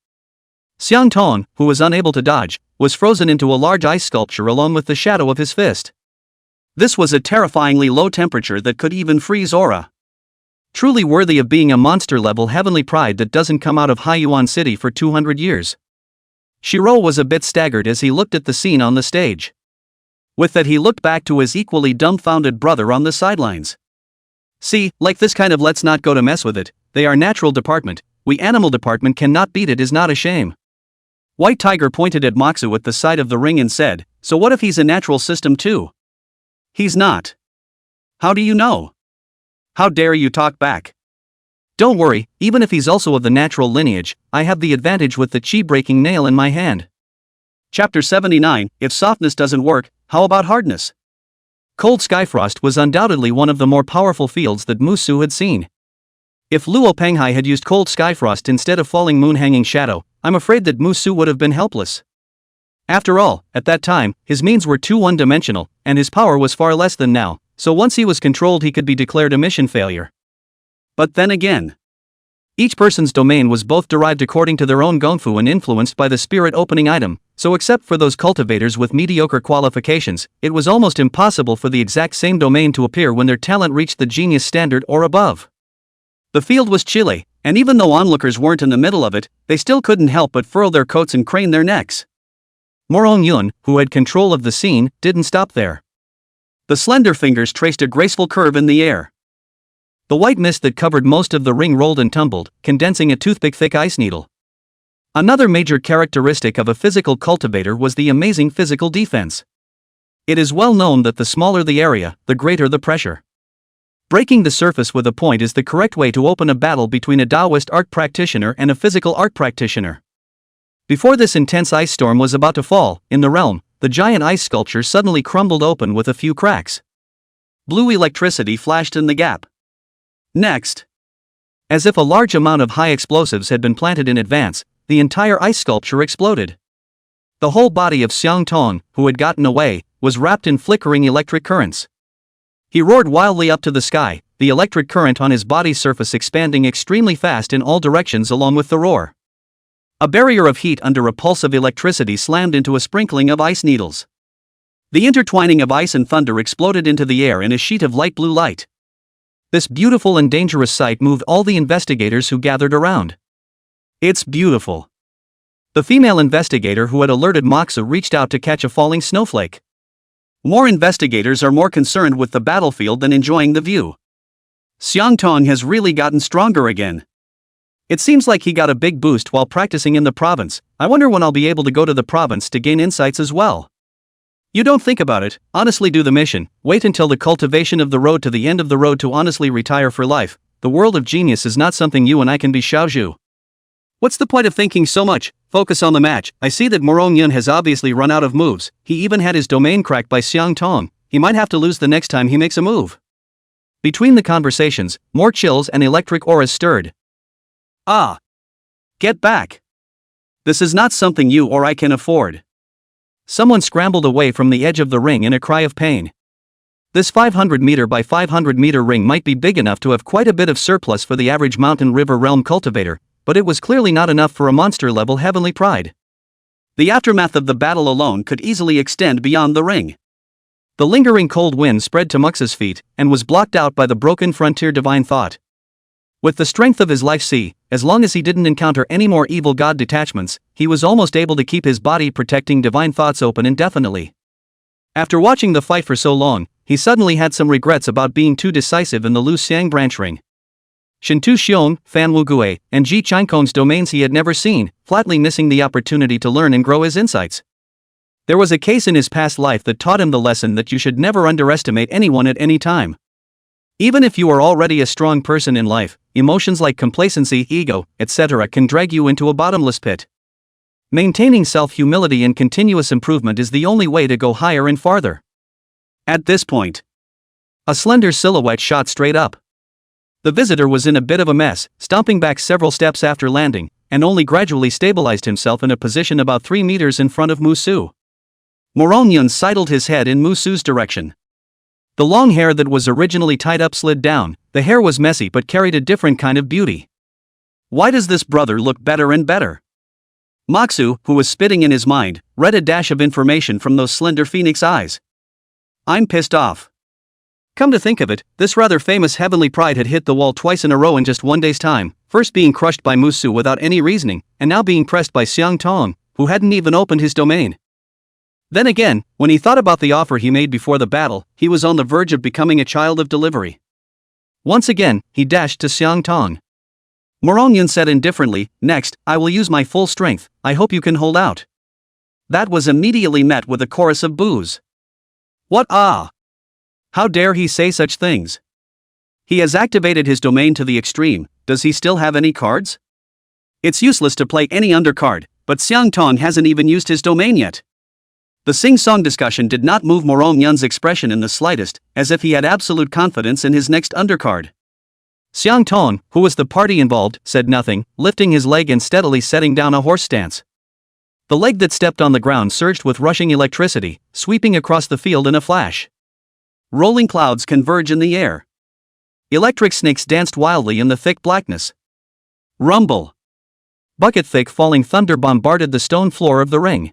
Xiang Ton, who was unable to dodge, was frozen into a large ice sculpture along with the shadow of his fist. This was a terrifyingly low temperature that could even freeze aura. Truly worthy of being a monster-level heavenly pride that doesn't come out of Haiyuan City for 200 years. Shiro was a bit staggered as he looked at the scene on the stage. With that he looked back to his equally dumbfounded brother on the sidelines. See, like this kind of let's not go to mess with it, they are natural department, we animal department cannot beat it is not a shame. White Tiger pointed at Moxu at the side of the ring and said, so what if he's a natural system too? He's not. How do you know? How dare you talk back? Don't worry, even if he's also of the natural lineage, I have the advantage with the chi-breaking nail in my hand. Chapter 79, If softness doesn't work, how about hardness? Cold Skyfrost was undoubtedly one of the more powerful fields that Musu had seen. If Luo Penghai had used Cold Skyfrost instead of Falling Moon Hanging Shadow, I'm afraid that Musu would have been helpless. After all, at that time, his means were too one-dimensional, and his power was far less than now, so once he was controlled he could be declared a mission failure. But then again, each person's domain was both derived according to their own gongfu and influenced by the spirit opening item, so except for those cultivators with mediocre qualifications, it was almost impossible for the exact same domain to appear when their talent reached the genius standard or above. The field was chilly, and even though onlookers weren't in the middle of it, they still couldn't help but furl their coats and crane their necks. Morong Yun, who had control of the scene, didn't stop there. The slender fingers traced a graceful curve in the air. The white mist that covered most of the ring rolled and tumbled, condensing a toothpick-thick ice needle. Another major characteristic of a physical cultivator was the amazing physical defense. It is well known that the smaller the area, the greater the pressure. Breaking the surface with a point is the correct way to open a battle between a Taoist art practitioner and a physical art practitioner. Before this intense ice storm was about to fall, in the realm, the giant ice sculpture suddenly crumbled open with a few cracks. Blue electricity flashed in the gap. Next, as if a large amount of high explosives had been planted in advance, the entire ice sculpture exploded. The whole body of Xiang Tong, who had gotten away, was wrapped in flickering electric currents. He roared wildly up to the sky, the electric current on his body's surface expanding extremely fast in all directions along with the roar. A barrier of heat under a pulse of electricity slammed into a sprinkling of ice needles. The intertwining of ice and thunder exploded into the air in a sheet of light blue light. This beautiful and dangerous sight moved all the investigators who gathered around. It's beautiful. The female investigator who had alerted Moxu reached out to catch a falling snowflake. More investigators are more concerned with the battlefield than enjoying the view. Xiang Tong has really gotten stronger again. It seems like he got a big boost while practicing in the province. I wonder when I'll be able to go to the province to gain insights as well. You don't think about it, honestly do the mission, wait until the cultivation of the road to the end of the road to honestly retire for life. The world of genius is not something you and I can be Xiaozhu. What's the point of thinking so much? Focus on the match. I see that Morong Yun has obviously run out of moves. He even had his domain cracked by Xiang Tong. He might have to lose the next time he makes a move. Between the conversations, more chills and electric auras stirred. Ah! Get back! This is not something you or I can afford. Someone scrambled away from the edge of the ring in a cry of pain. This 500 meter by 500 meter ring might be big enough to have quite a bit of surplus for the average mountain river realm cultivator, but it was clearly not enough for a monster-level heavenly pride. The aftermath of the battle alone could easily extend beyond the ring. The lingering cold wind spread to Mux's feet, and was blocked out by the broken frontier divine thought. With the strength of his life sea, as long as he didn't encounter any more evil god detachments, he was almost able to keep his body protecting divine thoughts open indefinitely. After watching the fight for so long, he suddenly had some regrets about being too decisive in the Lu Xiang branch ring. Shintu Xiong, Fan Wugui, and Ji Qinkong's domains he had never seen, flatly missing the opportunity to learn and grow his insights. There was a case in his past life that taught him the lesson that you should never underestimate anyone at any time. Even if you are already a strong person in life, emotions like complacency, ego, etc. can drag you into a bottomless pit. Maintaining self-humility and continuous improvement is the only way to go higher and farther. At this point, a slender silhouette shot straight up. The visitor was in a bit of a mess, stomping back several steps after landing, and only gradually stabilized himself in a position about 3 meters in front of Musu. Morong Yun sidled his head in Musu's direction. The long hair that was originally tied up slid down. The hair was messy but carried a different kind of beauty. Why does this brother look better and better? Moxu, who was spitting in his mind, read a dash of information from those slender phoenix eyes. I'm pissed off. Come to think of it, this rather famous heavenly pride had hit the wall twice in a row in just one day's time, first being crushed by Musu without any reasoning, and now being pressed by Xiang Tong, who hadn't even opened his domain. Then again, when he thought about the offer he made before the battle, he was on the verge of becoming a child of delivery. Once again, he dashed to Xiang Tong. Morong Yun said indifferently, next, I will use my full strength, I hope you can hold out. That was immediately met with a chorus of boos. What ah! How dare he say such things? He has activated his domain to the extreme, does he still have any cards? It's useless to play any undercard, but Xiang Tong hasn't even used his domain yet. The sing-song discussion did not move Morong Yun's expression in the slightest, as if he had absolute confidence in his next undercard. Xiang Tong, who was the party involved, said nothing, lifting his leg and steadily setting down a horse stance. The leg that stepped on the ground surged with rushing electricity, sweeping across the field in a flash. Rolling clouds converge in the air. Electric snakes danced wildly in the thick blackness. Rumble! Bucket-thick falling thunder bombarded the stone floor of the ring.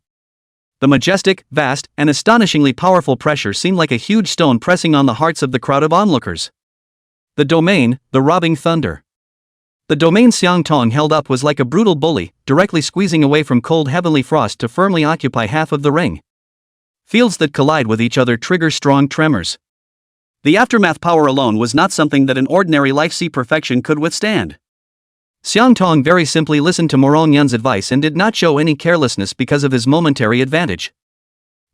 The majestic, vast, and astonishingly powerful pressure seemed like a huge stone pressing on the hearts of the crowd of onlookers. The domain, the robbing thunder. The domain Xiang Tong held up was like a brutal bully, directly squeezing away from cold heavenly frost to firmly occupy half of the ring. Fields that collide with each other trigger strong tremors. The aftermath power alone was not something that an ordinary life-sea perfection could withstand. Xiang Tong very simply listened to Morong Yun's advice and did not show any carelessness because of his momentary advantage.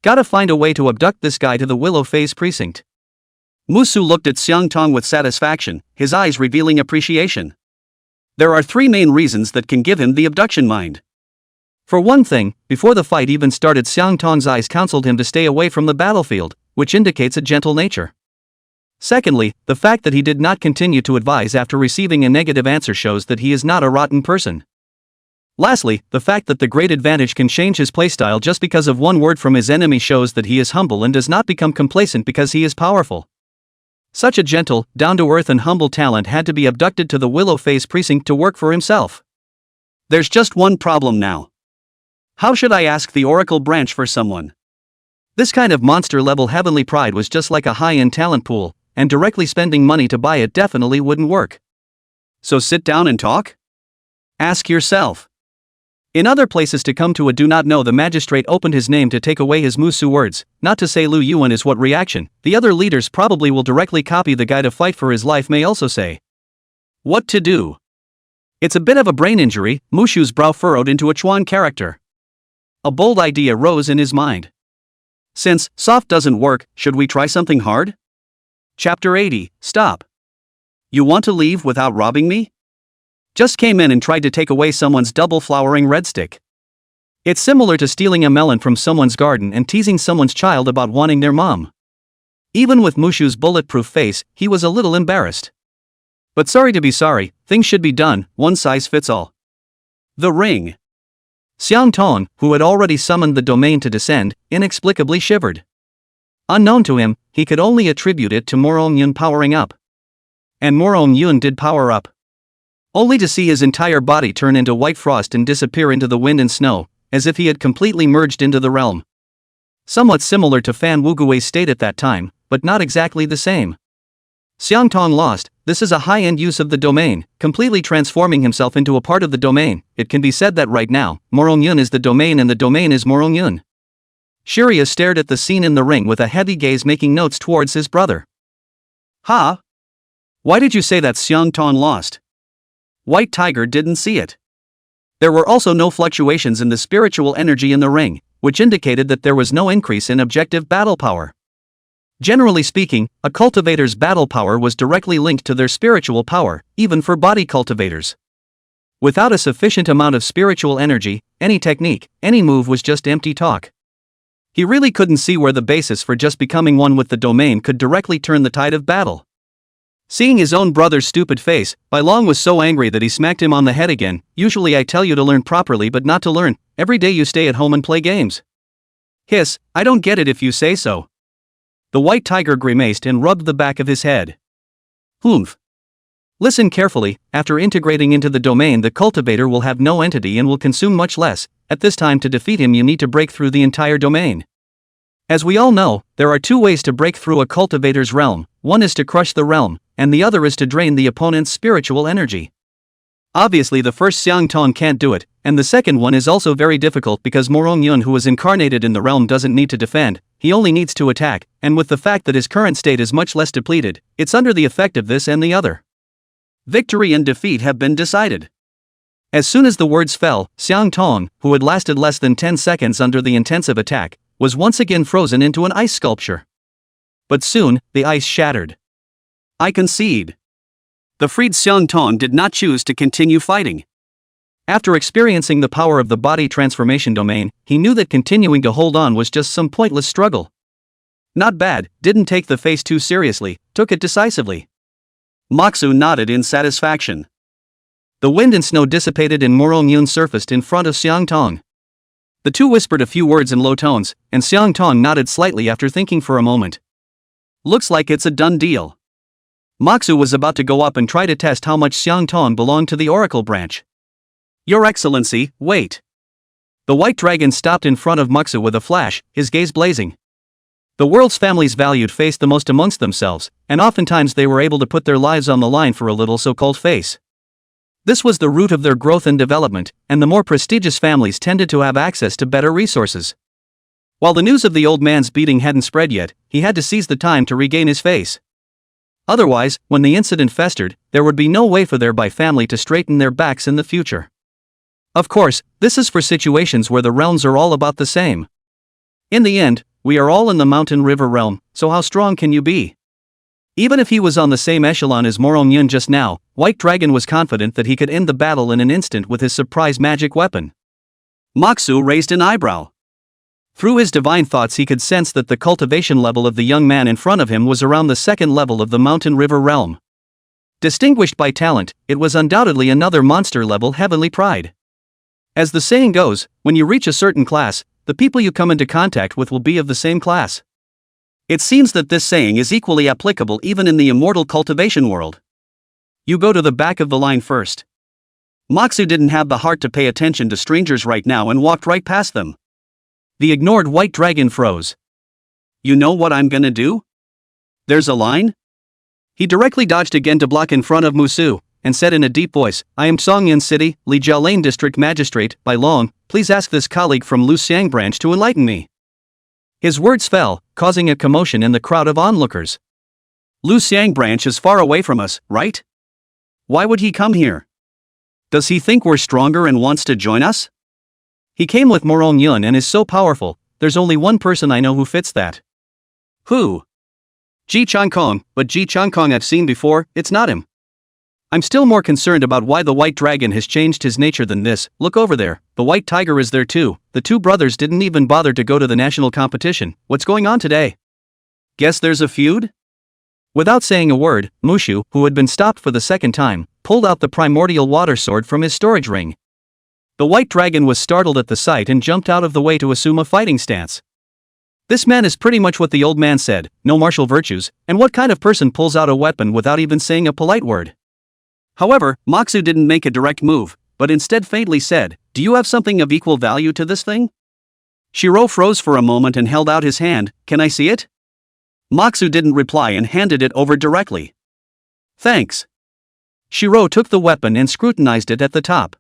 Gotta find a way to abduct this guy to the Willow Phase precinct. Musu looked at Xiang Tong with satisfaction, his eyes revealing appreciation. There are 3 main reasons that can give him the abduction mind. For one thing, before the fight even started, Xiang Tong's eyes counseled him to stay away from the battlefield, which indicates a gentle nature. Secondly, the fact that he did not continue to advise after receiving a negative answer shows that he is not a rotten person. Lastly, the fact that the great advantage can change his playstyle just because of one word from his enemy shows that he is humble and does not become complacent because he is powerful. Such a gentle, down-to-earth and humble talent had to be abducted to the Willow Phase precinct to work for himself. There's just one problem now. How should I ask the Oracle branch for someone? This kind of monster-level heavenly pride was just like a high-end talent pool, and directly spending money to buy it definitely wouldn't work. So sit down and talk? Ask yourself. In other places to come to a do not know, the magistrate opened his name to take away his Musu words, not to say Lu Yuan is what reaction, the other leaders probably will directly copy the guy to fight for his life may also say. What to do? It's a bit of a brain injury, Mushu's brow furrowed into a Chuan character. A bold idea rose in his mind. Since soft doesn't work, should we try something hard? Chapter 80, Stop. You want to leave without robbing me? Just came in and tried to take away someone's double-flowering red stick. It's similar to stealing a melon from someone's garden and teasing someone's child about wanting their mom. Even with Mushu's bulletproof face, he was a little embarrassed. But sorry to be sorry, things should be done, one size fits all. The ring. Xiang Tong, who had already summoned the domain to descend, inexplicably shivered. Unknown to him, he could only attribute it to Morong Yun powering up. And Morong Yun did power up. Only to see his entire body turn into white frost and disappear into the wind and snow, as if he had completely merged into the realm. Somewhat similar to Fan Wugui's state at that time, but not exactly the same. Xiang Tong lost. This is a high-end use of the domain, completely transforming himself into a part of the domain. It can be said that right now, Morong Yun is the domain and the domain is Morong Yun. Shiria stared at the scene in the ring with a heavy gaze, making notes towards his brother. Ha! Why did you say that Xiang Tong lost? White Tiger didn't see it. There were also no fluctuations in the spiritual energy in the ring, which indicated that there was no increase in objective battle power. Generally speaking, a cultivator's battle power was directly linked to their spiritual power, even for body cultivators. Without a sufficient amount of spiritual energy, any technique, any move was just empty talk. He really couldn't see where the basis for just becoming one with the domain could directly turn the tide of battle. Seeing his own brother's stupid face, Bai Long was so angry that he smacked him on the head again. Usually I tell you to learn properly but not to learn, every day you stay at home and play games. Hiss, I don't get it if you say so. The White Tiger grimaced and rubbed the back of his head. Humph. Listen carefully, after integrating into the domain the cultivator will have no entity and will consume much less. At this time to defeat him you need to break through the entire domain. As we all know, there are 2 ways to break through a cultivator's realm, one is to crush the realm, and the other is to drain the opponent's spiritual energy. Obviously the first Xiang Tong can't do it, and the second one is also very difficult because Morong Yun who was incarnated in the realm doesn't need to defend, he only needs to attack, and with the fact that his current state is much less depleted, it's under the effect of this and the other. Victory and defeat have been decided. As soon as the words fell, Xiang Tong, who had lasted less than 10 seconds under the intensive attack, was once again frozen into an ice sculpture. But soon, the ice shattered. I concede. The freed Xiang Tong did not choose to continue fighting. After experiencing the power of the body transformation domain, he knew that continuing to hold on was just some pointless struggle. Not bad, didn't take the face too seriously, took it decisively. Moxu nodded in satisfaction. The wind and snow dissipated and Morong Yun surfaced in front of Xiang Tong. The two whispered a few words in low tones, and Xiang Tong nodded slightly after thinking for a moment. Looks like it's a done deal. Moxu was about to go up and try to test how much Xiang Tong belonged to the Oracle branch. Your Excellency, wait. The white dragon stopped in front of Muxu with a flash, his gaze blazing. The world's families valued face the most amongst themselves, and oftentimes they were able to put their lives on the line for a little so-called face. This was the root of their growth and development, and the more prestigious families tended to have access to better resources. While the news of the old man's beating hadn't spread yet, he had to seize the time to regain his face. Otherwise, when the incident festered, there would be no way for their family to straighten their backs in the future. Of course, this is for situations where the realms are all about the same. In the end, we are all in the mountain river realm, so how strong can you be? Even if he was on the same echelon as Morong Yun just now, White Dragon was confident that he could end the battle in an instant with his surprise magic weapon. Muxu raised an eyebrow. Through his divine thoughts he could sense that the cultivation level of the young man in front of him was around the second level of the mountain river realm. Distinguished by talent, it was undoubtedly another monster-level heavenly pride. As the saying goes, when you reach a certain class, the people you come into contact with will be of the same class. It seems that this saying is equally applicable even in the immortal cultivation world. You go to the back of the line first. Muxu didn't have the heart to pay attention to strangers right now and walked right past them. The ignored white dragon froze. You know what I'm gonna do? There's a line? He directly dodged again to block in front of Musu, and said in a deep voice, I am Songyan City, Lijiao Lane District Magistrate, by Long, please ask this colleague from Lu Xiang Branch to enlighten me. His words fell, causing a commotion in the crowd of onlookers. Lu Xiang Branch is far away from us, right? Why would he come here? Does he think we're stronger and wants to join us? He came with Morong Yun and is so powerful, there's only one person I know who fits that. Who? Ji Changkong, but Ji Changkong I've seen before, it's not him. I'm still more concerned about why the white dragon has changed his nature than this. Look over there, the white tiger is there too. The two brothers didn't even bother to go to the national competition. What's going on today? Guess there's a feud? Without saying a word, Mushu, who had been stopped for the second time, pulled out the primordial water sword from his storage ring. The white dragon was startled at the sight and jumped out of the way to assume a fighting stance. This man is pretty much what the old man said, no martial virtues, and what kind of person pulls out a weapon without even saying a polite word? However, Muxu didn't make a direct move, but instead faintly said, do you have something of equal value to this thing? Shiro froze for a moment and held out his hand, can I see it? Muxu didn't reply and handed it over directly. Thanks. Shiro took the weapon and scrutinized it at the top.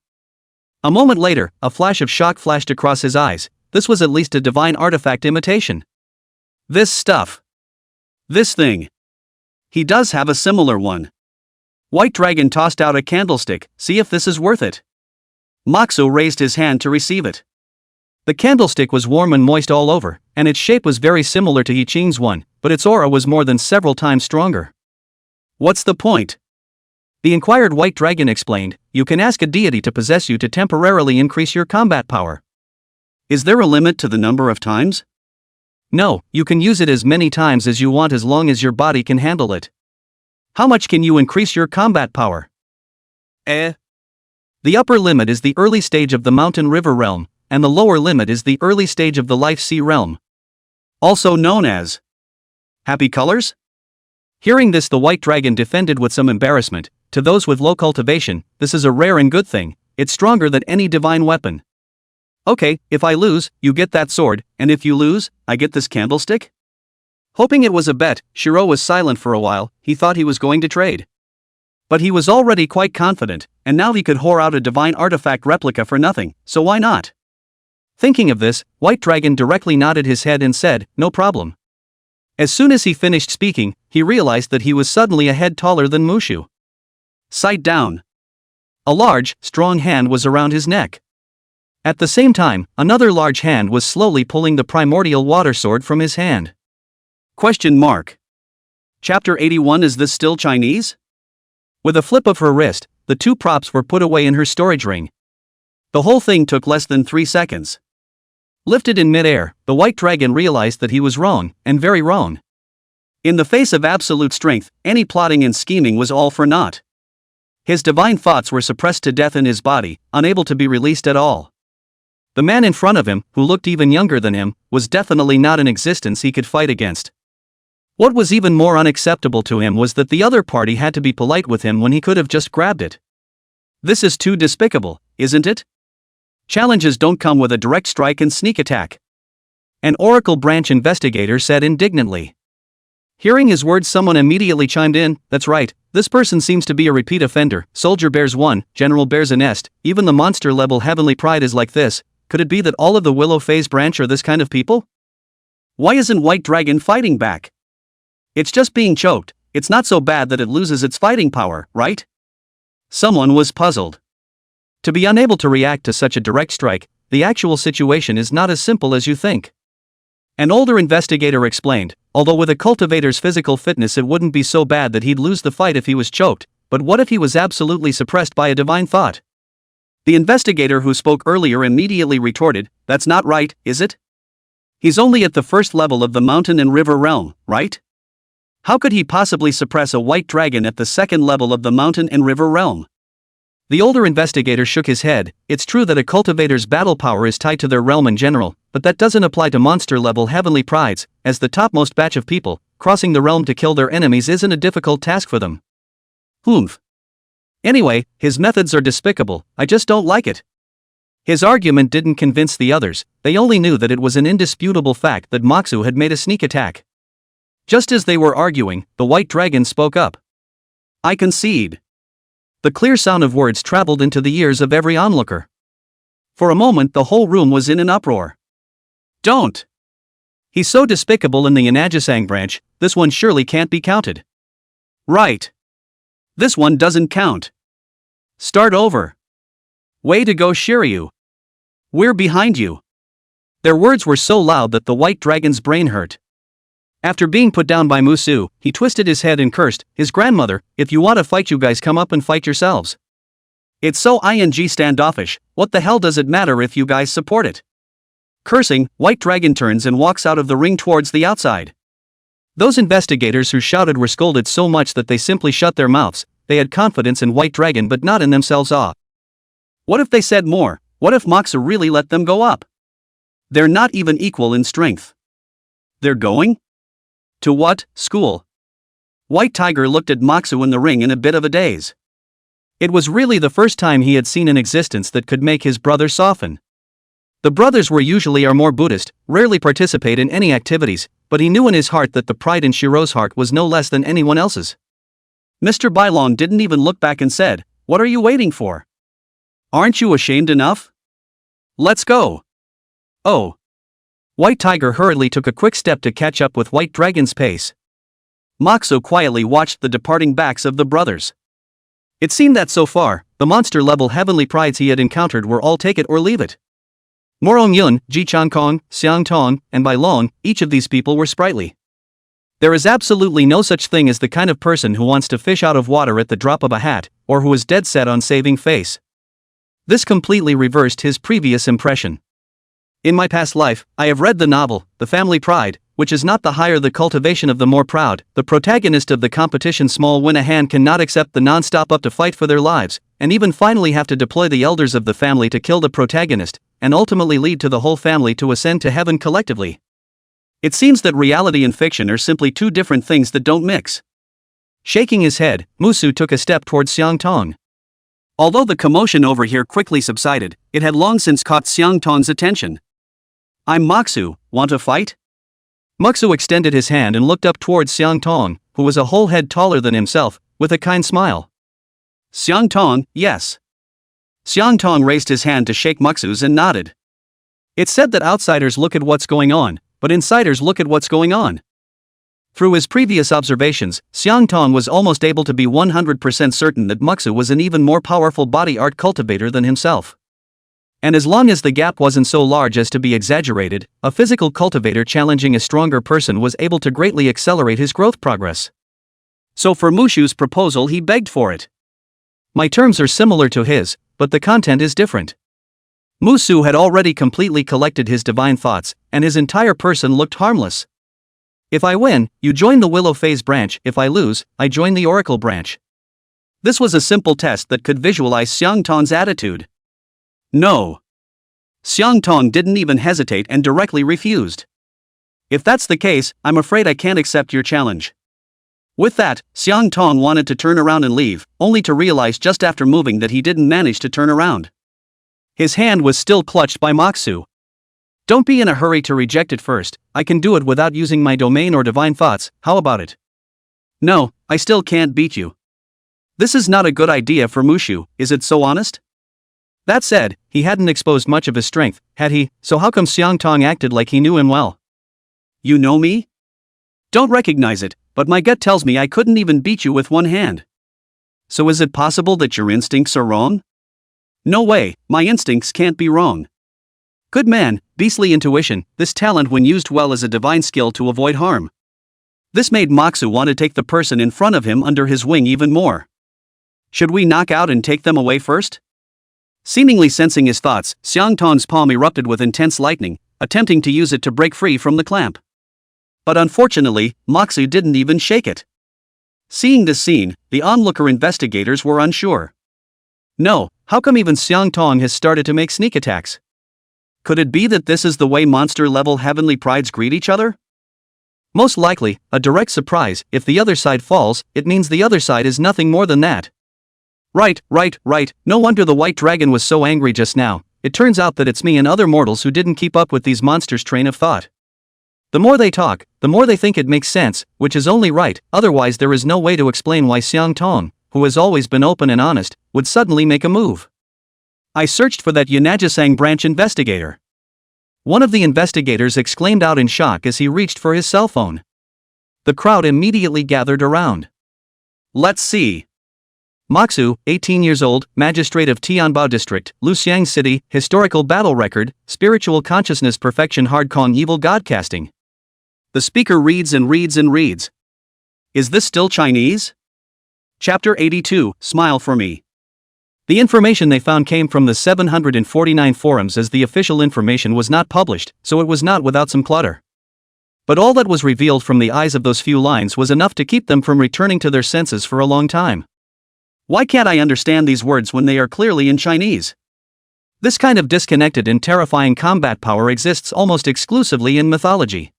A moment later, a flash of shock flashed across his eyes. This was at least a divine artifact imitation. This stuff. This thing. He does have a similar one. White Dragon tossed out a candlestick, see if this is worth it. Muxu raised his hand to receive it. The candlestick was warm and moist all over, and its shape was very similar to He Qing's one, but its aura was more than several times stronger. What's the point? The inquired White Dragon explained, you can ask a deity to possess you to temporarily increase your combat power. Is there a limit to the number of times? No, you can use it as many times as you want as long as your body can handle it. How much can you increase your combat power? The upper limit is the early stage of the mountain river realm, and the lower limit is the early stage of the life sea realm. Also known as happy colors? Hearing this, the white dragon defended with some embarrassment, to those with low cultivation, this is a rare and good thing, it's stronger than any divine weapon. Okay, if I lose, you get that sword, and if you lose, I get this candlestick? Hoping it was a bet, Shiro was silent for a while, he thought he was going to trade. But he was already quite confident, and now he could whore out a divine artifact replica for nothing, so why not? Thinking of this, White Dragon directly nodded his head and said, no problem. As soon as he finished speaking, he realized that he was suddenly a head taller than Mushu. Sight down. A large, strong hand was around his neck. At the same time, another large hand was slowly pulling the primordial water sword from his hand. Question mark. Chapter 81. Is this still Chinese? With a flip of her wrist, the two props were put away in her storage ring. The whole thing took less than 3 seconds. Lifted in midair, the white dragon realized that he was wrong, and very wrong. In the face of absolute strength, any plotting and scheming was all for naught. His divine thoughts were suppressed to death in his body, unable to be released at all. The man in front of him, who looked even younger than him, was definitely not an existence he could fight against. What was even more unacceptable to him was that the other party had to be polite with him when he could have just grabbed it. This is too despicable, isn't it? Challenges don't come with a direct strike and sneak attack. An Oracle branch investigator said indignantly. Hearing his words, someone immediately chimed in, "That's right, this person seems to be a repeat offender. Soldier bears one, general bears a nest, even the monster-level heavenly pride is like this. Could it be that all of the Willow Phase branch are this kind of people? Why isn't White Dragon fighting back? It's just being choked, it's not so bad that it loses its fighting power, right?" Someone was puzzled. To be unable to react to such a direct strike, the actual situation is not as simple as you think. An older investigator explained, although with a cultivator's physical fitness it wouldn't be so bad that he'd lose the fight if he was choked, but what if he was absolutely suppressed by a divine thought? The investigator who spoke earlier immediately retorted, "That's not right, is it? He's only at the first level of the mountain and river realm, right? How could he possibly suppress a white dragon at the second level of the mountain and river realm?" The older investigator shook his head. It's true that a cultivator's battle power is tied to their realm in general, but that doesn't apply to monster-level heavenly prides. As the topmost batch of people, crossing the realm to kill their enemies isn't a difficult task for them. Humph. Anyway, his methods are despicable, I just don't like it. His argument didn't convince the others, they only knew that it was an indisputable fact that Moxu had made a sneak attack. Just as they were arguing, the white dragon spoke up. "I concede." The clear sound of words traveled into the ears of every onlooker. For a moment the whole room was in an uproar. "Don't! He's so despicable in the Yanajisang branch, this one surely can't be counted." "Right. This one doesn't count. Start over. Way to go, Shiryu. We're behind you." Their words were so loud that the white dragon's brain hurt. After being put down by Musu, he twisted his head and cursed, his grandmother, "If you want to fight, you guys come up and fight yourselves. It's so standoffish, what the hell does it matter if you guys support it?" Cursing, White Dragon turns and walks out of the ring towards the outside. Those investigators who shouted were scolded so much that they simply shut their mouths. They had confidence in White Dragon but not in themselves. What if they said more? What if Moxu really let them go up? They're not even equal in strength. They're going? To what, school? White Tiger looked at Moxu in the ring in a bit of a daze. It was really the first time he had seen an existence that could make his brother soften. The brothers were usually more Buddhist, rarely participate in any activities, but he knew in his heart that the pride in Shiro's heart was no less than anyone else's. Mr. Bailong didn't even look back and said, "What are you waiting for? Aren't you ashamed enough? Let's go." Oh. White Tiger hurriedly took a quick step to catch up with White Dragon's pace. Moxu quietly watched the departing backs of the brothers. It seemed that so far, the monster-level heavenly prides he had encountered were all take it or leave it. Morong Yun, Ji Chankong, Xiang Tong, and Bai Long, each of these people were sprightly. There is absolutely no such thing as the kind of person who wants to fish out of water at the drop of a hat, or who is dead set on saving face. This completely reversed his previous impression. In my past life, I have read the novel, The Family Pride, which is not the higher the cultivation of the more proud. The protagonist of the competition small win a hand cannot accept the non-stop up to fight for their lives, and even finally have to deploy the elders of the family to kill the protagonist, and ultimately lead to the whole family to ascend to heaven collectively. It seems that reality and fiction are simply two different things that don't mix. Shaking his head, Musu took a step towards Xiang Tong. Although the commotion over here quickly subsided, it had long since caught Xiang Tong's attention. "I'm Moxu, want to fight?" Moxu extended his hand and looked up towards Xiang Tong, who was a whole head taller than himself, with a kind smile. "Xiang Tong, yes." Xiang Tong raised his hand to shake Moxu's and nodded. It's said that outsiders look at what's going on, but insiders look at what's going on. Through his previous observations, Xiang Tong was almost able to be 100% certain that Moxu was an even more powerful body art cultivator than himself. And as long as the gap wasn't so large as to be exaggerated, a physical cultivator challenging a stronger person was able to greatly accelerate his growth progress. So for Mushu's proposal he begged for it. "My terms are similar to his, but the content is different." Musu had already completely collected his divine thoughts, and his entire person looked harmless. "If I win, you join the Willow Phase branch, if I lose, I join the Oracle branch." This was a simple test that could visualize Xiang Tong's attitude. "No." Xiang Tong didn't even hesitate and directly refused. "If that's the case, I'm afraid I can't accept your challenge." With that, Xiang Tong wanted to turn around and leave, only to realize just after moving that he didn't manage to turn around. His hand was still clutched by Moxu. Don't be in a hurry to reject it first. I can do it without using my domain or divine thoughts, how about it? No, I still can't beat you. This is not a good idea for Mushu, is it so honest? That said, he hadn't exposed much of his strength, had he, so how come Xiang Tong acted like he knew him well? You know me? Don't recognize it, but my gut tells me I couldn't even beat you with one hand. So is it possible that your instincts are wrong? No way, my instincts can't be wrong. Good man, beastly intuition, this talent when used well is a divine skill to avoid harm. This made Moxu want to take the person in front of him under his wing even more. Should we knock out and take them away first? Seemingly sensing his thoughts, Xiang Tong's palm erupted with intense lightning, attempting to use it to break free from the clamp. But unfortunately, Moxu didn't even shake it. Seeing this scene, the onlooker investigators were unsure. No, how come even Xiang Tong has started to make sneak attacks? Could it be that this is the way monster-level heavenly prides greet each other? Most likely, a direct surprise. If the other side falls, it means the other side is nothing more than that. Right. No wonder the white dragon was so angry just now. It turns out that it's me and other mortals who didn't keep up with these monsters' train of thought. The more they talk, the more they think it makes sense, which is only right, otherwise there is no way to explain why Xiang Tong, who has always been open and honest, would suddenly make a move. I searched for that Yanajisang branch investigator. One of the investigators exclaimed out in shock as he reached for his cell phone. The crowd immediately gathered around. Let's see. Moxu, 18 years old, magistrate of Tianbao District, Luxiang City, historical battle record, spiritual consciousness perfection hard Kong evil god casting. The speaker reads and reads and reads. Is this still Chinese? Chapter 82, Smile for Me. The information they found came from the 749 forums as the official information was not published, so it was not without some clutter. But all that was revealed from the eyes of those few lines was enough to keep them from returning to their senses for a long time. Why can't I understand these words when they are clearly in Chinese? This kind of disconnected and terrifying combat power exists almost exclusively in mythology.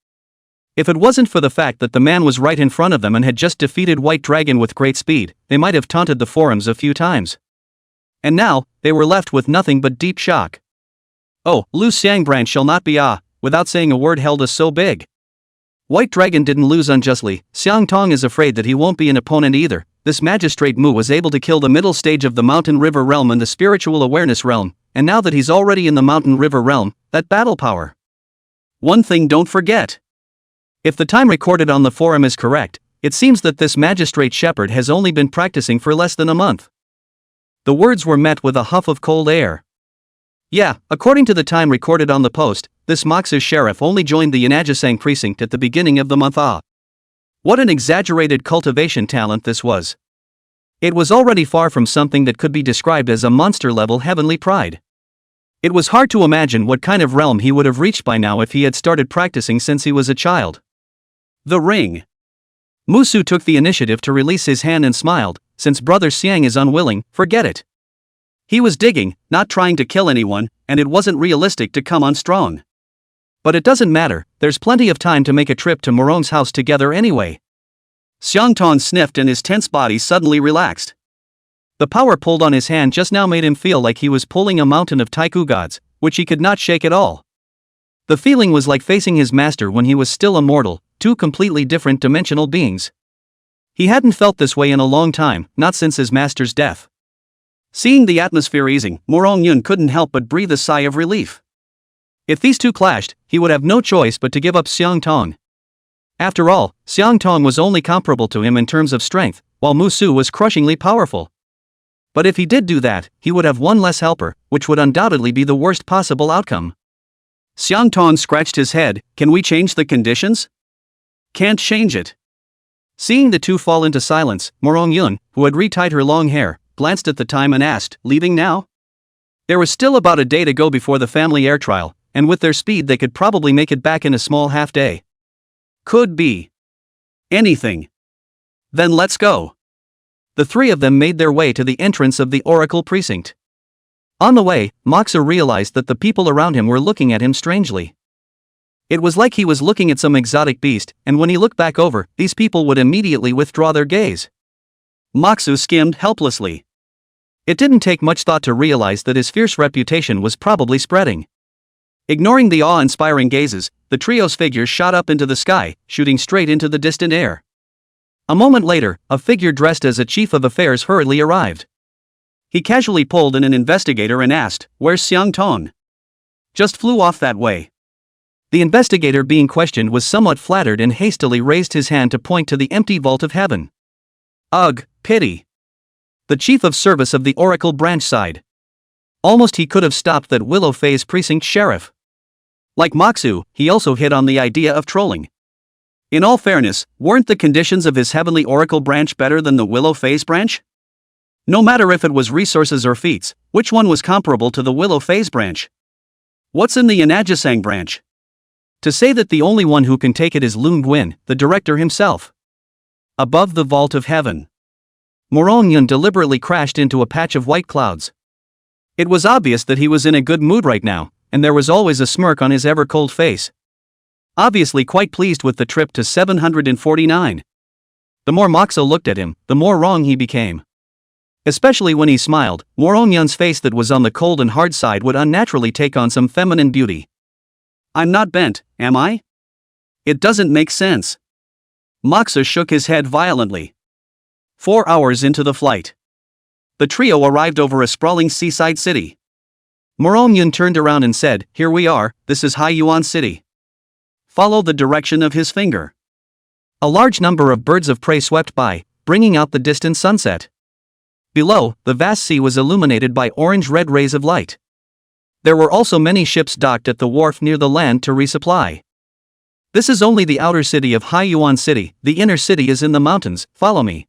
If it wasn't for the fact that the man was right in front of them and had just defeated White Dragon with great speed, they might have taunted the forums a few times. And now, they were left with nothing but deep shock. Oh, Lu Xiang branch shall not be without saying a word held us so big. White Dragon didn't lose unjustly. Xiang Tong is afraid that he won't be an opponent either. This magistrate Mu was able to kill the middle stage of the Mountain River realm and the spiritual awareness realm, and now that he's already in the Mountain River realm, that battle power. One thing don't forget. If the time recorded on the forum is correct, it seems that this magistrate shepherd has only been practicing for less than a month. The words were met with a huff of cold air. Yeah, according to the time recorded on the post, this Moxu sheriff only joined the Yanajisang precinct at the beginning of the month. What an exaggerated cultivation talent this was. It was already far from something that could be described as a monster-level heavenly pride. It was hard to imagine what kind of realm he would have reached by now if he had started practicing since he was a child. The ring. Musu took the initiative to release his hand and smiled. Since Brother Xiang is unwilling, forget it. He was digging, not trying to kill anyone, and it wasn't realistic to come on strong. But it doesn't matter, there's plenty of time to make a trip to Morong's house together anyway. Xiang Tong sniffed and his tense body suddenly relaxed. The power pulled on his hand just now made him feel like he was pulling a mountain of Taiku gods, which he could not shake at all. The feeling was like facing his master when he was still a mortal, two completely different dimensional beings. He hadn't felt this way in a long time, not since his master's death. Seeing the atmosphere easing, Morong Yun couldn't help but breathe a sigh of relief. If these two clashed, he would have no choice but to give up Xiang Tong. After all, Xiang Tong was only comparable to him in terms of strength, while Musu was crushingly powerful. But if he did do that, he would have one less helper, which would undoubtedly be the worst possible outcome. Xiang Tong scratched his head. Can we change the conditions? Can't change it. Seeing the two fall into silence, Morong Yun, who had retied her long hair, glanced at the time and asked, leaving now? There was still about a day to go before the family air trial, and with their speed they could probably make it back in a small half day. Could be anything. Then let's go. The three of them made their way to the entrance of the Oracle precinct. On the way, Moxu realized that the people around him were looking at him strangely. It was like he was looking at some exotic beast, and when he looked back over, these people would immediately withdraw their gaze. Moxu skimmed helplessly. It didn't take much thought to realize that his fierce reputation was probably spreading. Ignoring the awe-inspiring gazes, the trio's figures shot up into the sky, shooting straight into the distant air. A moment later, a figure dressed as a chief of affairs hurriedly arrived. He casually pulled in an investigator and asked, "Where's Xiang Tong?" "Just flew off that way." The investigator being questioned was somewhat flattered and hastily raised his hand to point to the empty vault of heaven. "Ugh, pity." The chief of service of the Oracle branch sighed. Almost he could have stopped that Willow Phase precinct sheriff. Like Moxu, he also hit on the idea of trolling. In all fairness, weren't the conditions of his Heavenly Oracle branch better than the Willow Phase branch? No matter if it was resources or feats, which one was comparable to the Willow Phase branch? What's in the Yanajisang branch? To say that the only one who can take it is Lun Guin, the director himself. Above the vault of heaven, Morong Yun deliberately crashed into a patch of white clouds. It was obvious that he was in a good mood right now, and there was always a smirk on his ever-cold face. Obviously quite pleased with the trip to 749. The more Moxa looked at him, the more wrong he became. Especially when he smiled, Morong Yun's face that was on the cold and hard side would unnaturally take on some feminine beauty. "I'm not bent, am I? It doesn't make sense." Moxa shook his head violently. 4 hours into the flight, the trio arrived over a sprawling seaside city. Morong Yun turned around and said, "Here we are, this is Hai Yuan City." Follow the direction of his finger. A large number of birds of prey swept by, bringing out the distant sunset. Below, the vast sea was illuminated by orange-red rays of light. There were also many ships docked at the wharf near the land to resupply. "This is only the outer city of Hai Yuan City, the inner city is in the mountains, follow me."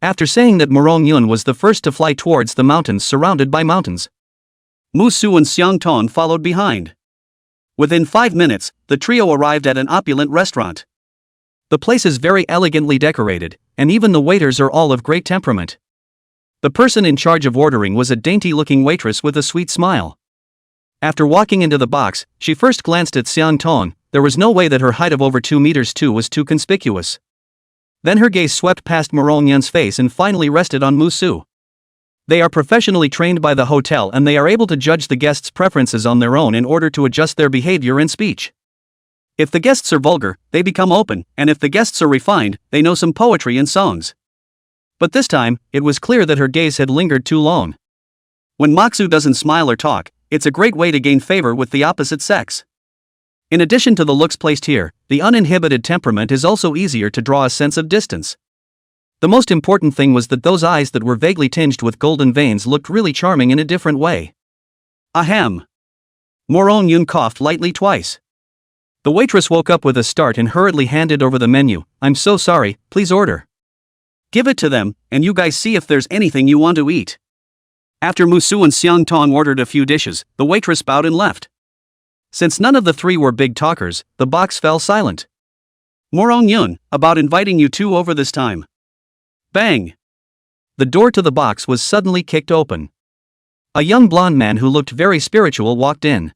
After saying that, Morong Yun was the first to fly towards the mountains surrounded by mountains. Mu Su and Xiang Tong followed behind. Within 5 minutes, the trio arrived at an opulent restaurant. The place is very elegantly decorated, and even the waiters are all of great temperament. The person in charge of ordering was a dainty-looking waitress with a sweet smile. After walking into the box, she first glanced at Xiang Tong. There was no way that her height of over 2 meters 2 was too conspicuous. Then her gaze swept past Morong Yun's face and finally rested on Mu Su. They are professionally trained by the hotel and they are able to judge the guests' preferences on their own in order to adjust their behavior and speech. If the guests are vulgar, they become open, and if the guests are refined, they know some poetry and songs. But this time, it was clear that her gaze had lingered too long. When Moxu doesn't smile or talk, it's a great way to gain favor with the opposite sex. In addition to the looks placed here, the uninhibited temperament is also easier to draw a sense of distance. The most important thing was that those eyes that were vaguely tinged with golden veins looked really charming in a different way. Ahem. Morong Yun coughed lightly twice. The waitress woke up with a start and hurriedly handed over the menu. "I'm so sorry, please order." "Give it to them, and you guys see if there's anything you want to eat." After Musu and Xiang Tong ordered a few dishes, the waitress bowed and left. Since none of the three were big talkers, the box fell silent. "Morong Yun, about inviting you two over this time." Bang! The door to the box was suddenly kicked open. A young blonde man who looked very spiritual walked in.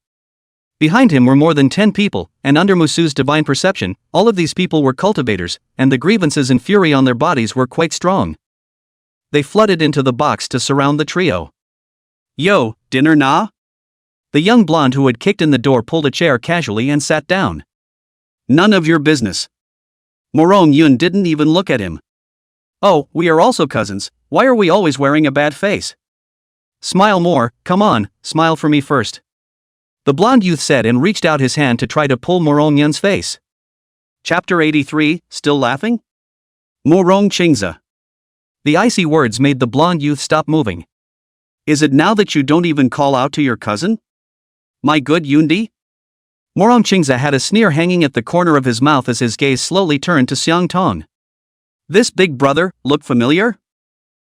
Behind him were more than 10 people, and under Musu's divine perception, all of these people were cultivators, and the grievances and fury on their bodies were quite strong. They flooded into the box to surround the trio. "Yo, dinner nah?" The young blonde who had kicked in the door pulled a chair casually and sat down. "None of your business." Morong Yun didn't even look at him. "Oh, we are also cousins, why are we always wearing a bad face?" "Smile more, come on, smile for me first." The blonde youth said and reached out his hand to try to pull Morong Yun's face. Chapter 83, Still Laughing? Morong Qingza. The icy words made the blonde youth stop moving. "Is it now that you don't even call out to your cousin? My good Yundi?" Morong Qingza had a sneer hanging at the corner of his mouth as his gaze slowly turned to Xiang Tong. "This big brother, look familiar?"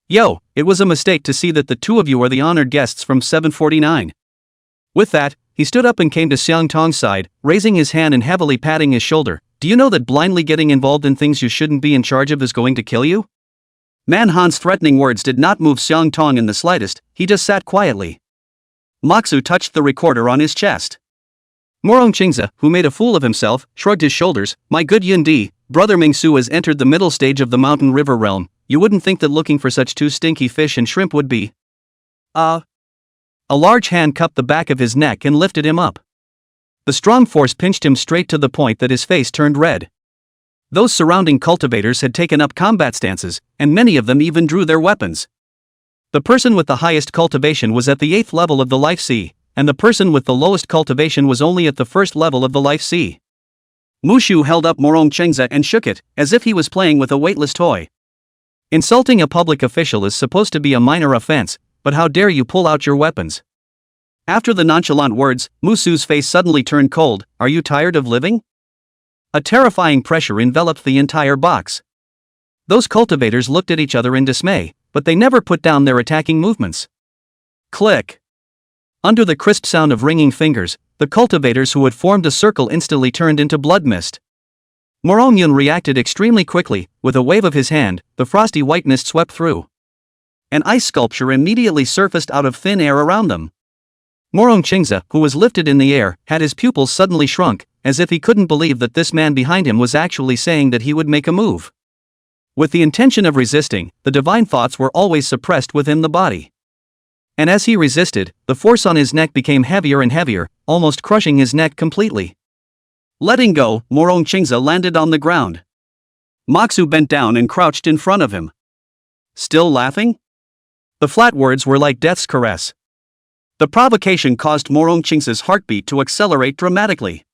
"Yo, it was a mistake to see that the two of you are the honored guests from 749. With that, he stood up and came to Xiang Tong's side, raising his hand and heavily patting his shoulder. "Do you know that blindly getting involved in things you shouldn't be in charge of is going to kill you?" Manhan's threatening words did not move Xiang Tong in the slightest, he just sat quietly. Moxu touched the recorder on his chest. Morong Qingza, who made a fool of himself, shrugged his shoulders. "My good Yundi, brother Mingsu has entered the middle stage of the mountain river realm. You wouldn't think that looking for such two stinky fish and shrimp would be A large hand cupped the back of his neck and lifted him up. The strong force pinched him straight to the point that his face turned red. Those surrounding cultivators had taken up combat stances, and many of them even drew their weapons. The person with the highest cultivation was at the 8th level of the Life C, and the person with the lowest cultivation was only at the 1st level of the Life C. Mushu held up Morong Chengza and shook it, as if he was playing with a weightless toy. Insulting a public official is supposed to be a minor offense, but how dare you pull out your weapons? After the nonchalant words, Mushu's face suddenly turned cold. Are you tired of living? A terrifying pressure enveloped the entire box. Those cultivators looked at each other in dismay, but they never put down their attacking movements. Click! Under the crisp sound of ringing fingers, the cultivators who had formed a circle instantly turned into blood mist. Morong Yun reacted extremely quickly. With a wave of his hand, the frosty white mist swept through. An ice sculpture immediately surfaced out of thin air around them. Morong Chengza, who was lifted in the air, had his pupils suddenly shrunk, as if he couldn't believe that this man behind him was actually saying that he would make a move. With the intention of resisting, the divine thoughts were always suppressed within the body. And as he resisted, the force on his neck became heavier and heavier, almost crushing his neck completely. Letting go, Morong Chengza landed on the ground. Moxu bent down and crouched in front of him. Still laughing? The flat words were like death's caress. The provocation caused Morong Chengza's heartbeat to accelerate dramatically.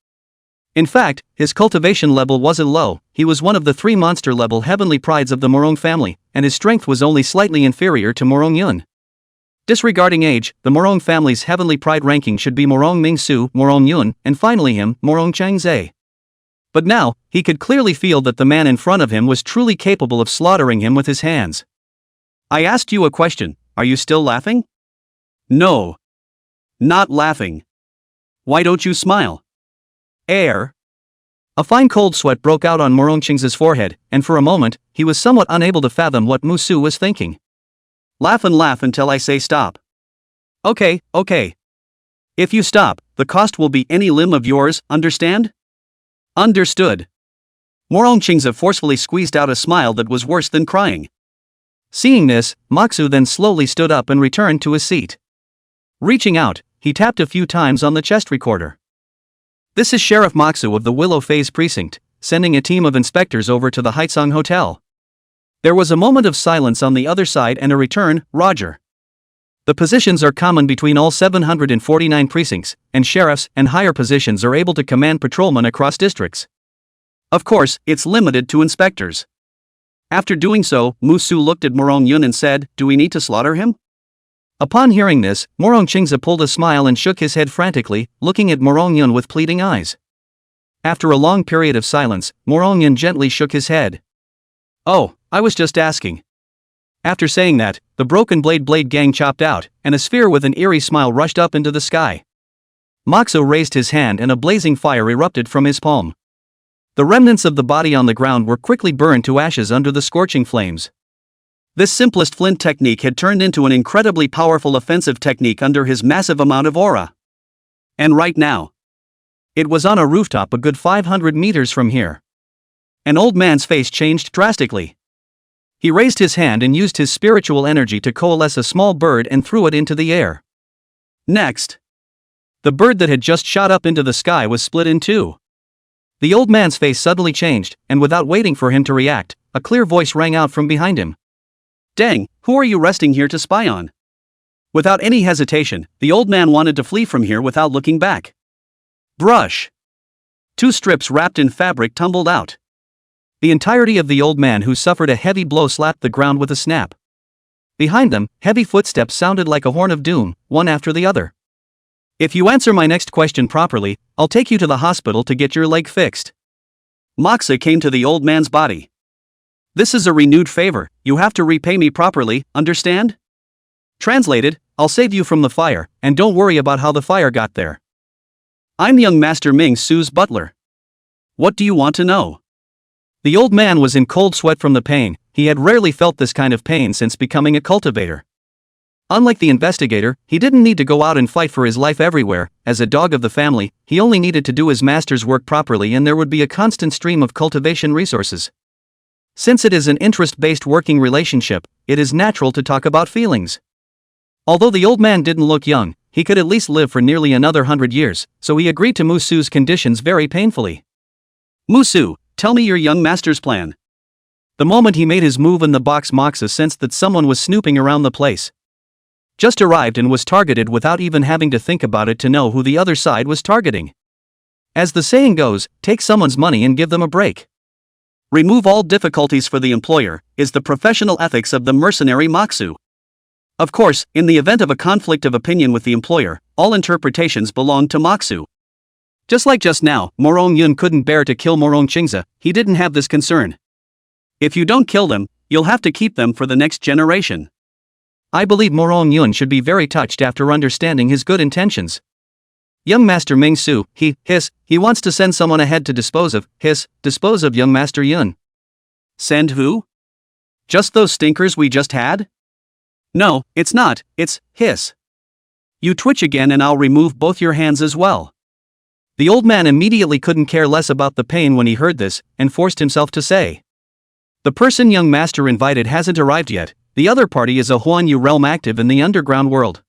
In fact, his cultivation level wasn't low. He was one of the 3 monster-level heavenly prides of the Morong family, and his strength was only slightly inferior to Morong Yun. Disregarding age, the Morong family's heavenly pride ranking should be Morong Mingsu, Morong Yun, and finally him, Morong Changze. But now, he could clearly feel that the man in front of him was truly capable of slaughtering him with his hands. I asked you a question. Are you still laughing? No. Not laughing. Why don't you smile? Air. A fine cold sweat broke out on Morong Chengza's forehead, and for a moment, he was somewhat unable to fathom what Mushu was thinking. Laugh and laugh until I say stop. Okay. If you stop, the cost will be any limb of yours, understand? Understood. Morong Chengza forcefully squeezed out a smile that was worse than crying. Seeing this, Moxu then slowly stood up and returned to his seat. Reaching out, he tapped a few times on the chest recorder. This is Sheriff Moxu of the Willow Phase Precinct, sending a team of inspectors over to the Haitsung Hotel. There was a moment of silence on the other side and a return, Roger. The positions are common between all 749 precincts, and sheriffs and higher positions are able to command patrolmen across districts. Of course, it's limited to inspectors. After doing so, Mushu looked at Morong Yun and said, do we need to slaughter him? Upon hearing this, Morong Chengza pulled a smile and shook his head frantically, looking at Morong Yun with pleading eyes. After a long period of silence, Morong Yun gently shook his head. Oh, I was just asking. After saying that, the broken blade gang chopped out, and a sphere with an eerie smile rushed up into the sky. Moxo raised his hand and a blazing fire erupted from his palm. The remnants of the body on the ground were quickly burned to ashes under the scorching flames. This simplest flint technique had turned into an incredibly powerful offensive technique under his massive amount of aura. And right now, it was on a rooftop a good 500 meters from here. An old man's face changed drastically. He raised his hand and used his spiritual energy to coalesce a small bird and threw it into the air. Next, the bird that had just shot up into the sky was split in two. The old man's face suddenly changed, and without waiting for him to react, a clear voice rang out from behind him. Dang, who are you resting here to spy on? Without any hesitation, the old man wanted to flee from here without looking back. Brush. 2 strips wrapped in fabric tumbled out. The entirety of the old man who suffered a heavy blow slapped the ground with a snap. Behind them, heavy footsteps sounded like a horn of doom, one after the other. If you answer my next question properly, I'll take you to the hospital to get your leg fixed. Moxa came to the old man's body. This is a renewed favor, you have to repay me properly, understand? Translated, I'll save you from the fire, and don't worry about how the fire got there. I'm young Master Ming Su's butler. What do you want to know? The old man was in cold sweat from the pain. He had rarely felt this kind of pain since becoming a cultivator. Unlike the investigator, he didn't need to go out and fight for his life everywhere. As a dog of the family, he only needed to do his master's work properly and there would be a constant stream of cultivation resources. Since it is an interest-based working relationship, it is natural to talk about feelings. Although the old man didn't look young, he could at least live for nearly another 100 years, so he agreed to Musu's conditions very painfully. Musu, tell me your young master's plan. The moment he made his move in the box, Moxa sensed that someone was snooping around the place. Just arrived and was targeted without even having to think about it to know who the other side was targeting. As the saying goes, take someone's money and give them a break. Remove all difficulties for the employer, is the professional ethics of the mercenary Moxu. Of course, in the event of a conflict of opinion with the employer, all interpretations belong to Moxu. Just like just now, Morong Yun couldn't bear to kill Morong Qingze, he didn't have this concern. If you don't kill them, you'll have to keep them for the next generation. I believe Morong Yun should be very touched after understanding his good intentions. Young Master Ming Su, he wants to send someone ahead to dispose of young Master Yun. Send who? Just those stinkers we just had? No, it's not, it's his. You twitch again and I'll remove both your hands as well. The old man immediately couldn't care less about the pain when he heard this, and forced himself to say. The person young master invited hasn't arrived yet. The other party is a Huan Yu realm active in the underground world.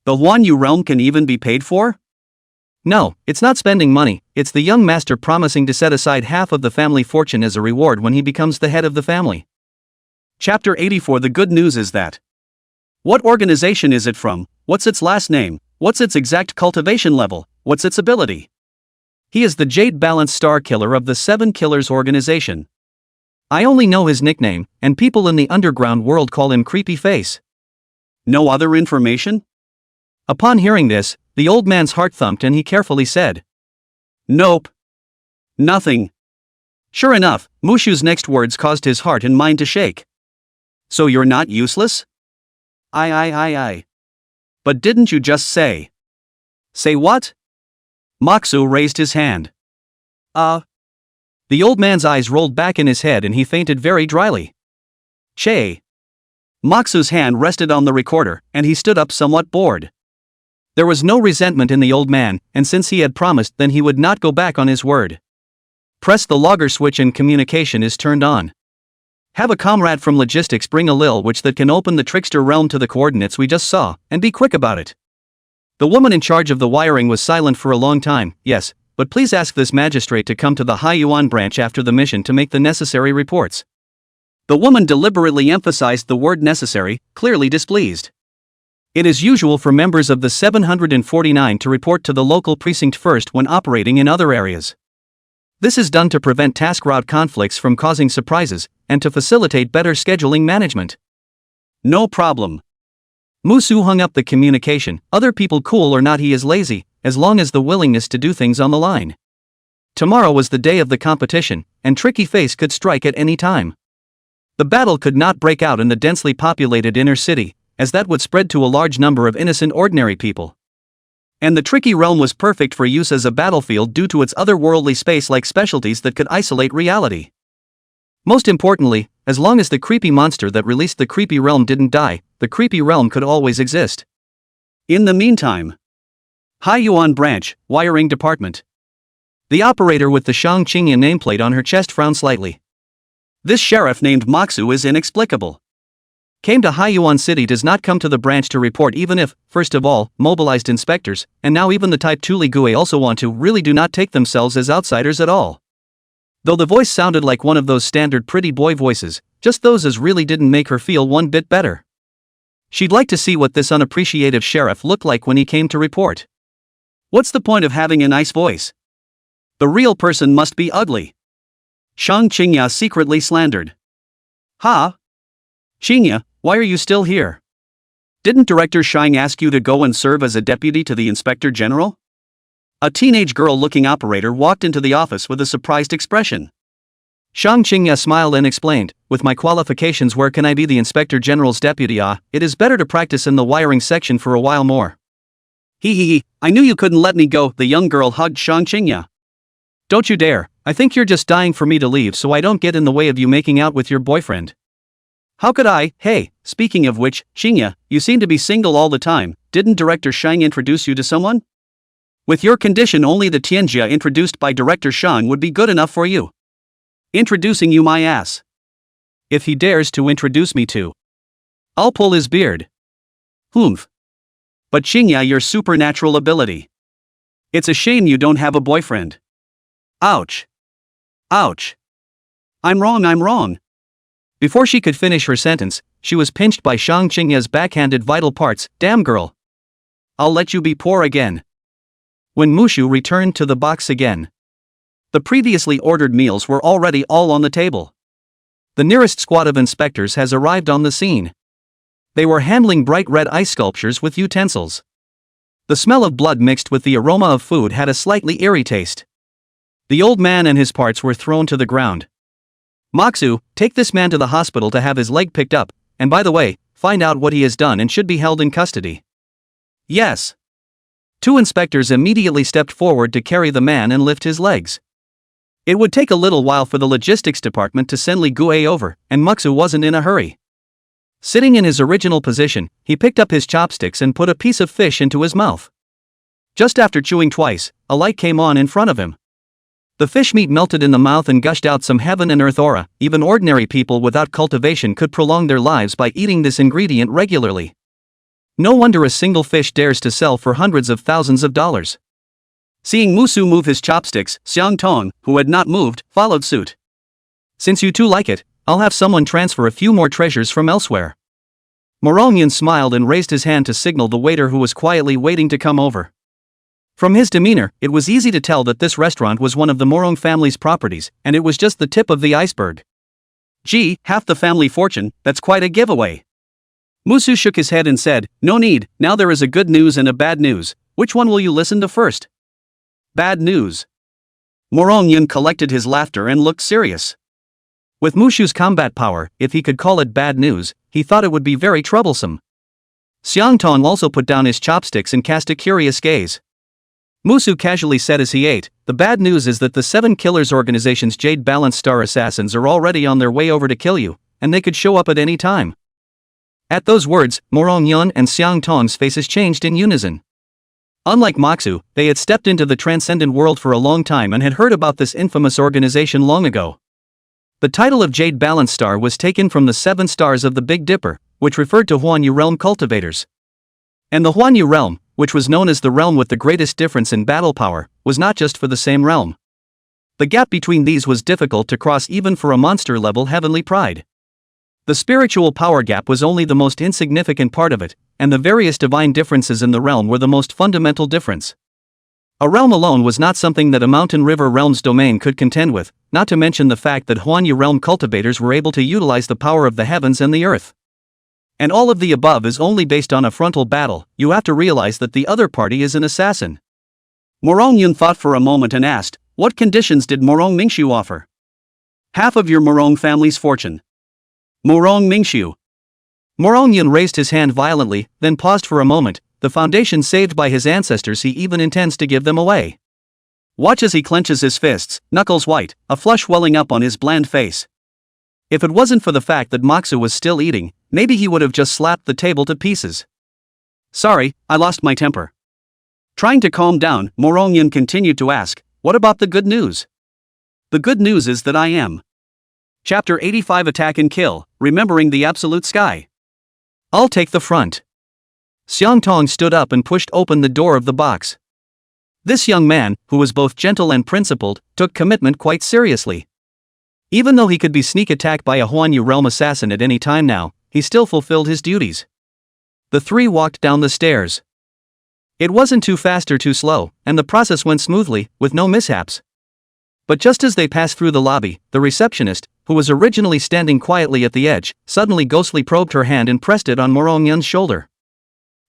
The Huan Yu realm can even be paid for? No, it's not spending money, it's the young master promising to set aside half of the family fortune as a reward when he becomes the head of the family. Chapter 84. The good news is that. What organization is it from? What's its last name? What's its exact cultivation level? What's its ability? He is the Jade Balance Star Killer of the Seven Killers organization. I only know his nickname, and people in the underground world call him Creepy Face. No other information? Upon hearing this, the old man's heart thumped and he carefully said. Nope. Nothing. Sure enough, Mushu's next words caused his heart and mind to shake. So you're not useless? I. But didn't you just say? Say what? Moxu raised his hand. The old man's eyes rolled back in his head and he fainted very dryly. Che. Moxu's hand rested on the recorder, and he stood up somewhat bored. There was no resentment in the old man, and since he had promised, then he would not go back on his word. Press the logger switch and communication is turned on. Have a comrade from logistics bring a lil witch that can open the trickster realm to the coordinates we just saw, and be quick about it. The woman in charge of the wiring was silent for a long time. Yes, but please ask this magistrate to come to the Hai Yuan branch after the mission to make the necessary reports. The woman deliberately emphasized the word necessary, clearly displeased. It is usual for members of the 749 to report to the local precinct first when operating in other areas. This is done to prevent task route conflicts from causing surprises, and to facilitate better scheduling management. No problem. Musu hung up the communication. Other people cool or not, he is lazy, as long as the willingness to do things on the line. Tomorrow was the day of the competition, and Tricky Face could strike at any time. The battle could not break out in the densely populated inner city, as that would spread to a large number of innocent ordinary people. And the Tricky Realm was perfect for use as a battlefield due to its otherworldly space-like specialties that could isolate reality. Most importantly, as long as the creepy monster that released the Creepy Realm didn't die, the Creepy Realm could always exist. In the meantime, Hai Yuan Branch, Wiring Department. The operator with the Shang Qingyan nameplate on her chest frowned slightly. This sheriff named Moxu is inexplicable. Came to Hai Yuan City, does not come to the branch to report even if, first of all, mobilized inspectors, and now even the type 2 Li Gui also want to, really do not take themselves as outsiders at all. Though the voice sounded like one of those standard pretty boy voices, just those as really didn't make her feel one bit better. She'd like to see what this unappreciative sheriff looked like when he came to report. What's the point of having a nice voice? The real person must be ugly. Shang Qingya secretly slandered. Ha? Qingya, why are you still here? Didn't Director Shang ask you to go and serve as a deputy to the Inspector General? A teenage girl-looking operator walked into the office with a surprised expression. Shang Qingya smiled and explained, with my qualifications, where can I be the Inspector General's deputy? It is better to practice in the wiring section for a while more. He, I knew you couldn't let me go, the young girl hugged Shang Qingya. Don't you dare, I think you're just dying for me to leave so I don't get in the way of you making out with your boyfriend. How could I? Hey, speaking of which, Qingya, you seem to be single all the time, didn't Director Shang introduce you to someone? With your condition, only the Tianjia introduced by Director Shang would be good enough for you. Introducing you, my ass. If he dares to introduce me to, I'll pull his beard. Humph. But Qingya, your supernatural ability. It's a shame you don't have a boyfriend. Ouch. Ouch. I'm wrong. Before she could finish her sentence, she was pinched by Shang Qingya's backhanded vital parts. Damn girl. I'll let you be poor again. When Mushu returned to the box again, the previously ordered meals were already all on the table. The nearest squad of inspectors has arrived on the scene. They were handling bright red ice sculptures with utensils. The smell of blood mixed with the aroma of food had a slightly eerie taste. The old man and his parts were thrown to the ground. Moxu, take this man to the hospital to have his leg picked up, and by the way, find out what he has done and should be held in custody. Yes. 2 inspectors immediately stepped forward to carry the man and lift his legs. It would take a little while for the logistics department to send Li Yuwei over, and Moxu wasn't in a hurry. Sitting in his original position, he picked up his chopsticks and put a piece of fish into his mouth. Just after chewing twice, a light came on in front of him. The fish meat melted in the mouth and gushed out some heaven and earth aura. Even ordinary people without cultivation could prolong their lives by eating this ingredient regularly. No wonder a single fish dares to sell for hundreds of thousands of dollars. Seeing Mushu move his chopsticks, Xiang Tong, who had not moved, followed suit. Since you two like it, I'll have someone transfer a few more treasures from elsewhere. Morongyan smiled and raised his hand to signal the waiter who was quietly waiting to come over. From his demeanor, it was easy to tell that this restaurant was one of the Morong family's properties, and it was just the tip of the iceberg. Gee, half the family fortune, that's quite a giveaway. Mushu shook his head and said, no need, now there is a good news and a bad news. Which one will you listen to first? Bad news. Morongyan collected his laughter and looked serious. With Mushu's combat power, if he could call it bad news, he thought it would be very troublesome. Xiang Tong also put down his chopsticks and cast a curious gaze. Mushu casually said as he ate, the bad news is that the 7 Killers organization's Jade Balance Star assassins are already on their way over to kill you, and they could show up at any time. At those words, Morongyan and Xiang Tong's faces changed in unison. Unlike Moxu, they had stepped into the transcendent world for a long time and had heard about this infamous organization long ago. The title of Jade Balance Star was taken from the 7 stars of the Big Dipper, which referred to Huanyu realm cultivators. And the Huanyu realm, which was known as the realm with the greatest difference in battle power, was not just for the same realm. The gap between these was difficult to cross even for a monster-level heavenly pride. The spiritual power gap was only the most insignificant part of it, and the various divine differences in the realm were the most fundamental difference. A realm alone was not something that a mountain river realm's domain could contend with, not to mention the fact that Huanyu realm cultivators were able to utilize the power of the heavens and the earth. And all of the above is only based on a frontal battle. You have to realize that the other party is an assassin. Morongyan thought for a moment and asked, what conditions did Morong Mingshu offer? Half of your Morong family's fortune. Morong Mingshu. Morongyan raised his hand violently, then paused for a moment. The foundation saved by his ancestors, he even intends to give them away. Watch as he clenches his fists, knuckles white, a flush welling up on his bland face. If it wasn't for the fact that Moxu was still eating, maybe he would have just slapped the table to pieces. Sorry, I lost my temper. Trying to calm down, Morongyan continued to ask, what about the good news? The good news is that I am. Chapter 85 Attack and Kill, Remembering the Absolute Sky. I'll take the front. Xiang Tong stood up and pushed open the door of the box. This young man, who was both gentle and principled, took commitment quite seriously. Even though he could be sneak attacked by a Huanyu realm assassin at any time now, he still fulfilled his duties. The 3 walked down the stairs. It wasn't too fast or too slow, and the process went smoothly, with no mishaps. But just as they passed through the lobby, the receptionist, who was originally standing quietly at the edge, suddenly ghostly probed her hand and pressed it on Morongyan's shoulder.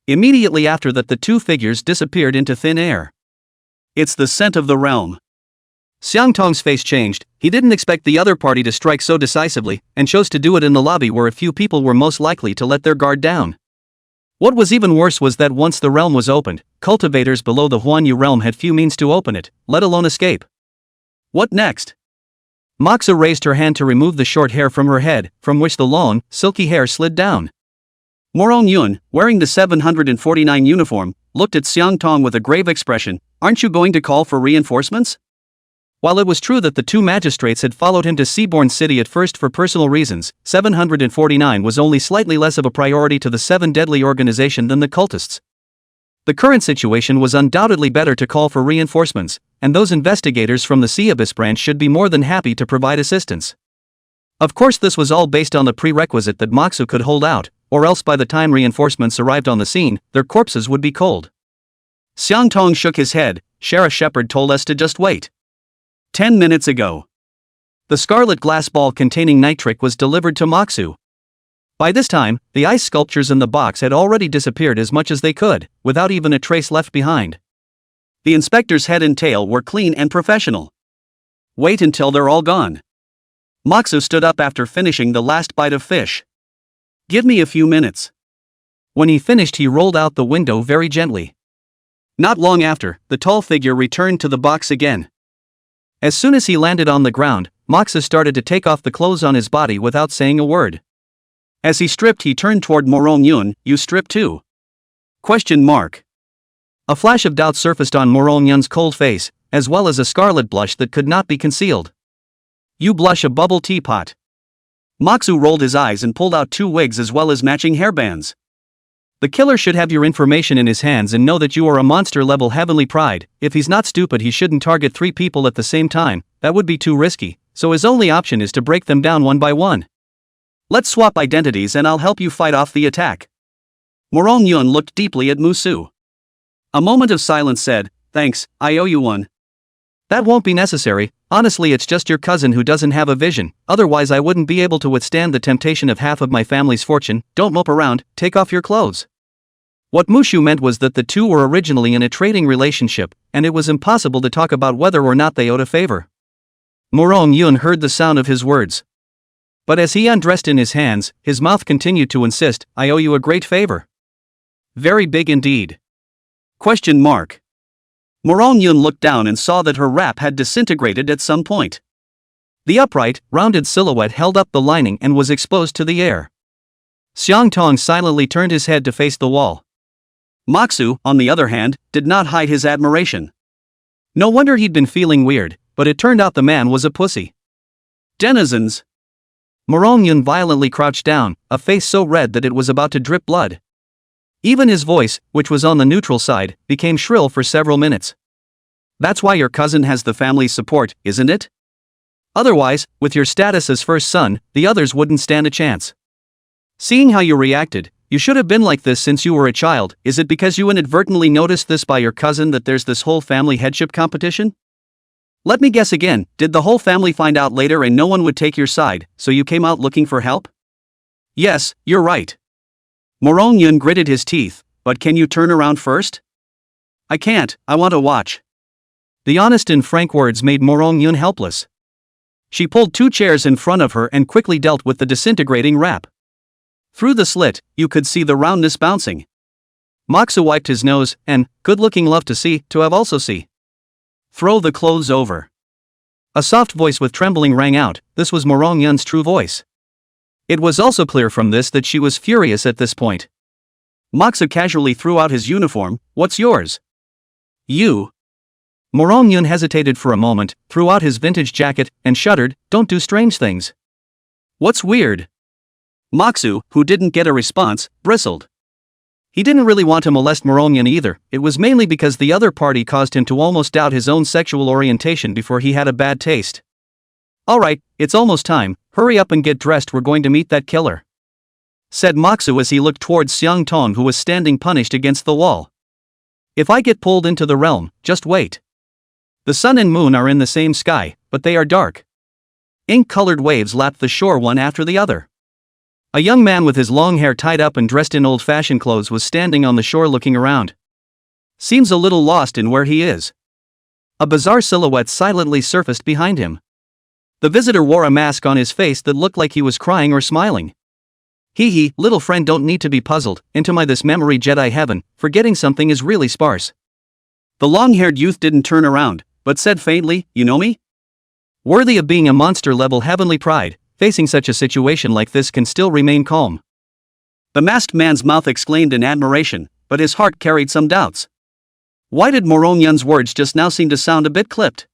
Immediately after that, the 2 figures disappeared into thin air. It's the scent of the realm. Xiang Tong's face changed. He didn't expect the other party to strike so decisively, and chose to do it in the lobby where a few people were most likely to let their guard down. What was even worse was that once the realm was opened, cultivators below the Huanyu realm had few means to open it, let alone escape. What next? Moxa raised her hand to remove the short hair from her head, from which the long, silky hair slid down. Morongyan, wearing the 749 uniform, looked at Xiang Tong with a grave expression. Aren't you going to call for reinforcements? While it was true that the two magistrates had followed him to Seabourn City at first for personal reasons, 749 was only slightly less of a priority to the Seven Deadly organization than the cultists. The current situation was undoubtedly better to call for reinforcements, and those investigators from the Sea Abyss branch should be more than happy to provide assistance. Of course, this was all based on the prerequisite that Moxu could hold out, or else by the time reinforcements arrived on the scene, their corpses would be cold. Xiang Tong shook his head. Sheriff Shepard told us to just wait. 10 minutes ago. The scarlet glass ball containing nitric was delivered to Moxu. By this time, the ice sculptures in the box had already disappeared as much as they could, without even a trace left behind. The inspector's head and tail were clean and professional. Wait until they're all gone. Moxu stood up after finishing the last bite of fish. Give me a few minutes. When he finished, he rolled out the window very gently. Not long after, the tall figure returned to the box again. As soon as he landed on the ground, Moxu started to take off the clothes on his body without saying a word. As he stripped, he turned toward Morong Yun. You strip too? ? A flash of doubt surfaced on Morong Yun's cold face, as well as a scarlet blush that could not be concealed. You blush a bubble teapot. Moxu rolled his eyes and pulled out 2 wigs as well as matching hairbands. The killer should have your information in his hands and know that you are a monster-level heavenly pride. If he's not stupid, he shouldn't target 3 people at the same time, that would be too risky, so his only option is to break them down one by one. Let's swap identities and I'll help you fight off the attack. Morong Yun looked deeply at Musu. A moment of silence said, thanks, I owe you one. That won't be necessary. Honestly, it's just your cousin who doesn't have a vision, otherwise I wouldn't be able to withstand the temptation of half of my family's fortune. Don't mope around, take off your clothes. What Mushu meant was that the two were originally in a trading relationship, and it was impossible to talk about whether or not they owed a favor. Morong Yun heard the sound of his words. But as he undressed in his hands, his mouth continued to insist, I owe you a great favor. Very big indeed. ? Morong Yun looked down and saw that her wrap had disintegrated at some point. The upright, rounded silhouette held up the lining and was exposed to the air. Xiang Tong silently turned his head to face the wall. Moxu, on the other hand, did not hide his admiration. No wonder he'd been feeling weird, but it turned out the man was a pussy. Denizens. Morong Yun violently crouched down, a face so red that it was about to drip blood. Even his voice, which was on the neutral side, became shrill for several minutes. That's why your cousin has the family's support, isn't it? Otherwise, with your status as first son, the others wouldn't stand a chance. Seeing how you reacted, you should have been like this since you were a child. Is it because you inadvertently noticed this by your cousin that there's this whole family headship competition? Let me guess again, did the whole family find out later and no one would take your side, so you came out looking for help? Yes, you're right. Morong Yun gritted his teeth, but can you turn around first? I can't, I want to watch. The honest and frank words made Morong Yun helpless. She pulled 2 chairs in front of her and quickly dealt with the disintegrating wrap. Through the slit, you could see the roundness bouncing. Moxu wiped his nose, and, good-looking love to see, to have also see. Throw the clothes over. A soft voice with trembling rang out. This was Morong Yun's true voice. It was also clear from this that she was furious at this point. Moxu casually threw out his uniform. What's yours? You. Morong Yun hesitated for a moment, threw out his vintage jacket, and shuddered. Don't do strange things. What's weird? Moxu, who didn't get a response, bristled. He didn't really want to molest Morong Yun either. It was mainly because the other party caused him to almost doubt his own sexual orientation before he had a bad taste. Alright, it's almost time, hurry up and get dressed, we're going to meet that killer. Said Moxu as he looked towards Xiang Tong, who was standing punished against the wall. If I get pulled into the realm, just wait. The sun and moon are in the same sky, but they are dark. Ink-colored waves lapped the shore one after the other. A young man with his long hair tied up and dressed in old-fashioned clothes was standing on the shore looking around. Seems a little lost in where he is. A bizarre silhouette silently surfaced behind him. The visitor wore a mask on his face that looked like he was crying or smiling. Hee, little friend, don't need to be puzzled. Into my this memory Jedi heaven, forgetting something is really sparse. The long-haired youth didn't turn around, but said faintly, you know me? Worthy of being a monster-level heavenly pride, facing such a situation like this can still remain calm. The masked man's mouth exclaimed in admiration, but his heart carried some doubts. Why did Morong Yun's words just now seem to sound a bit clipped?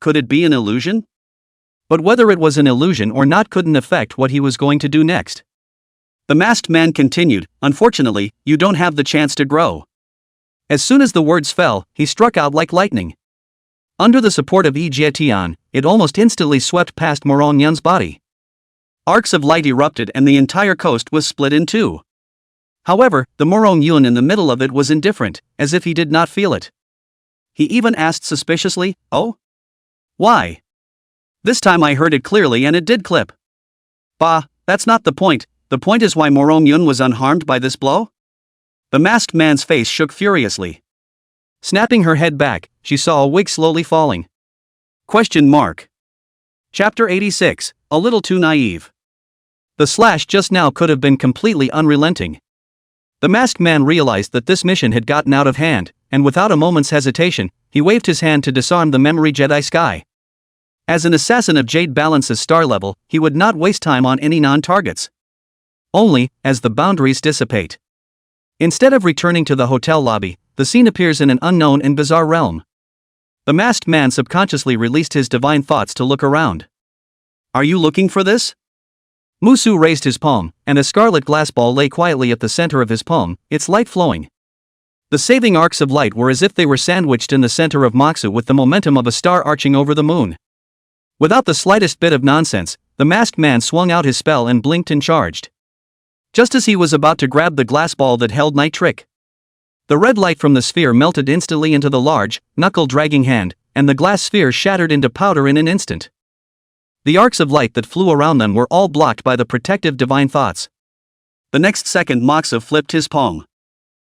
Could it be an illusion? But whether it was an illusion or not couldn't affect what he was going to do next. The masked man continued, "Unfortunately, you don't have the chance to grow." As soon as the words fell, he struck out like lightning. Under the support of He Qing, it almost instantly swept past Morong Yun's body. Arcs of light erupted and the entire coast was split in two. However, the Morong Yun in the middle of it was indifferent, as if he did not feel it. He even asked suspiciously, "Oh? Why?" This time I heard it clearly and it did clip. "Bah, that's not the point. The point is why Morong Yun was unharmed by this blow?" The masked man's face shook furiously. Snapping her head back, she saw a wig slowly falling. Question mark. Chapter 86, A Little Too Naive. The slash just now could have been completely unrelenting. The masked man realized that this mission had gotten out of hand, and without a moment's hesitation, he waved his hand to disarm the memory Jedi Sky. As an assassin of Jade Balance's star level, he would not waste time on any non-targets. Only, as the boundaries dissipate. Instead of returning to the hotel lobby, the scene appears in an unknown and bizarre realm. The masked man subconsciously released his divine thoughts to look around. "Are you looking for this?" Musu raised his palm, and a scarlet glass ball lay quietly at the center of his palm, its light flowing. The saving arcs of light were as if they were sandwiched in the center of Moxu with the momentum of a star arching over the moon. Without the slightest bit of nonsense, the masked man swung out his spell and blinked and charged. Just as he was about to grab the glass ball that held Night Trick, the red light from the sphere melted instantly into the large, knuckle-dragging hand, and the glass sphere shattered into powder in an instant. The arcs of light that flew around them were all blocked by the protective divine thoughts. The next second Moxa flipped his palm.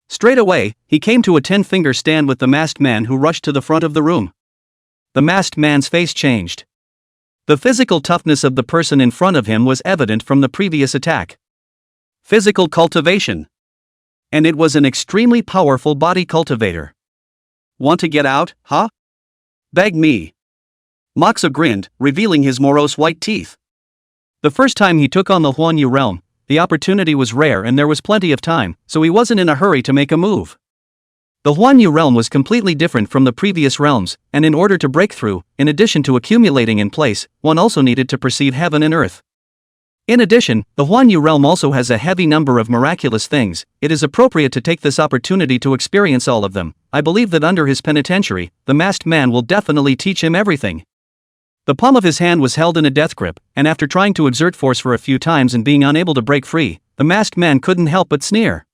Straight away, he came to a 10-finger stand with the masked man who rushed to the front of the room. The masked man's face changed. The physical toughness of the person in front of him was evident from the previous attack. Physical cultivation. And it was an extremely powerful body cultivator. "Want to get out, huh? Beg me." Moxa grinned, revealing his morose white teeth. The first time he took on the Huanyu realm, the opportunity was rare and there was plenty of time, so he wasn't in a hurry to make a move. The Huanyu realm was completely different from the previous realms, and in order to break through, in addition to accumulating in place, one also needed to perceive heaven and earth. In addition, the Huanyu realm also has a heavy number of miraculous things. It is appropriate to take this opportunity to experience all of them. I believe that under his penitentiary, the masked man will definitely teach him everything. The palm of his hand was held in a death grip, and after trying to exert force for a few times and being unable to break free, the masked man couldn't help but sneer.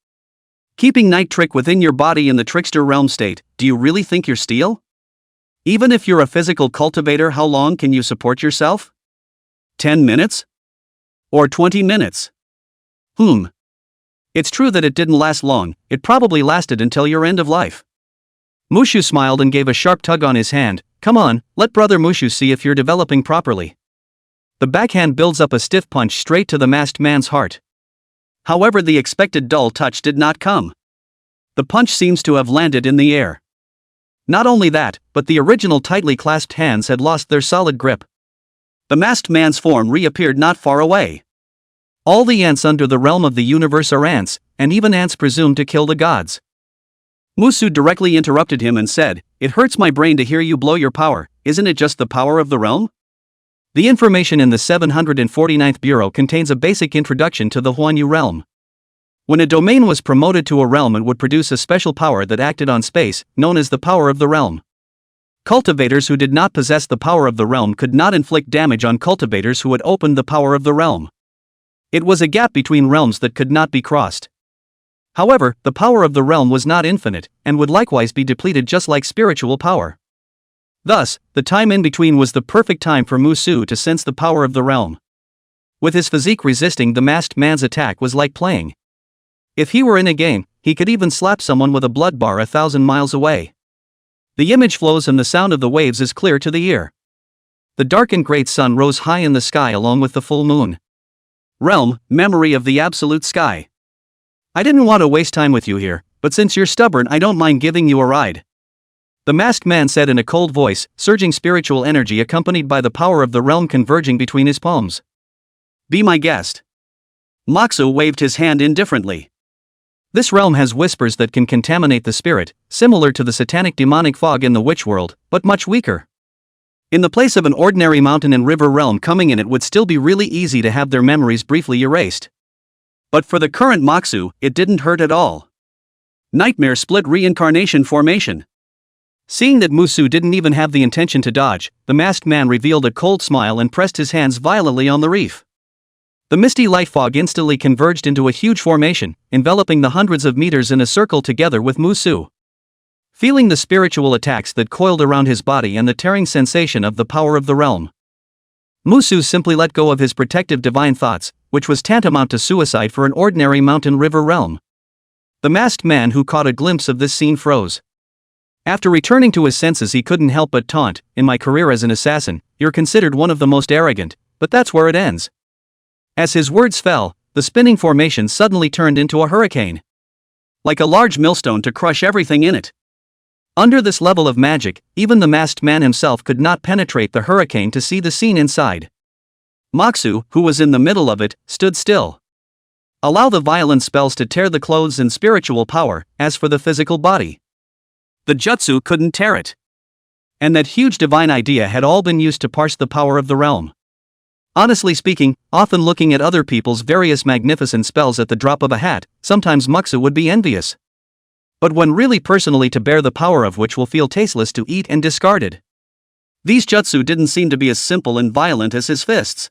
"Keeping Night Trick within your body in the trickster realm state, do you really think you're steel? Even if you're a physical cultivator, how long can you support yourself? 10 minutes? Or 20 minutes? It's true that it didn't last long, it probably lasted until your end of life." Mushu smiled and gave a sharp tug on his hand. "Come on, let brother Mushu see if you're developing properly." The backhand builds up a stiff punch straight to the masked man's heart. However, the expected dull touch did not come. The punch seems to have landed in the air. Not only that, but the original tightly clasped hands had lost their solid grip. The masked man's form reappeared not far away. All the ants under the realm of the universe are ants, and even ants presumed to kill the gods. Musu directly interrupted him and said, "It hurts my brain to hear you blow your power. Isn't it just the power of the realm?" The information in the 749th Bureau contains a basic introduction to the Huanyu realm. When a domain was promoted to a realm, it would produce a special power that acted on space, known as the power of the realm. Cultivators who did not possess the power of the realm could not inflict damage on cultivators who had opened the power of the realm. It was a gap between realms that could not be crossed. However, the power of the realm was not infinite, and would likewise be depleted just like spiritual power. Thus, the time in between was the perfect time for Musu to sense the power of the realm. With his physique resisting the masked man's attack was like playing. If he were in a game, he could even slap someone with a blood bar 1,000 miles away. The image flows and the sound of the waves is clear to the ear. The dark and great sun rose high in the sky along with the full moon. Realm, memory of the absolute sky. I didn't want to waste time with you here, but since you're stubborn, I don't mind giving you a ride. The masked man said in a cold voice, surging spiritual energy accompanied by the power of the realm converging between his palms. Be my guest. Moxu waved his hand indifferently. This realm has whispers that can contaminate the spirit, similar to the satanic demonic fog in the witch world, but much weaker. In the place of an ordinary mountain and river realm coming in, it would still be really easy to have their memories briefly erased. But for the current Moxu, it didn't hurt at all. Nightmare split reincarnation formation. Seeing that Musu didn't even have the intention to dodge, the masked man revealed a cold smile and pressed his hands violently on the reef. The misty light fog instantly converged into a huge formation, enveloping the hundreds of meters in a circle together with Musu. Feeling the spiritual attacks that coiled around his body and the tearing sensation of the power of the realm, Musu simply let go of his protective divine thoughts, which was tantamount to suicide for an ordinary mountain river realm. The masked man who caught a glimpse of this scene froze. After returning to his senses, he couldn't help but taunt, "In my career as an assassin, you're considered one of the most arrogant, but that's where it ends." As his words fell, the spinning formation suddenly turned into a hurricane. Like a large millstone to crush everything in it. Under this level of magic, even the masked man himself could not penetrate the hurricane to see the scene inside. Moxu, who was in the middle of it, stood still. Allow the violent spells to tear the clothes and spiritual power, as for the physical body, the jutsu couldn't tear it. And that huge divine idea had all been used to parse the power of the realm. Honestly speaking, often looking at other people's various magnificent spells at the drop of a hat, sometimes Moxu would be envious. But when really personally to bear the power of which will feel tasteless to eat and discarded. These jutsu didn't seem to be as simple and violent as his fists.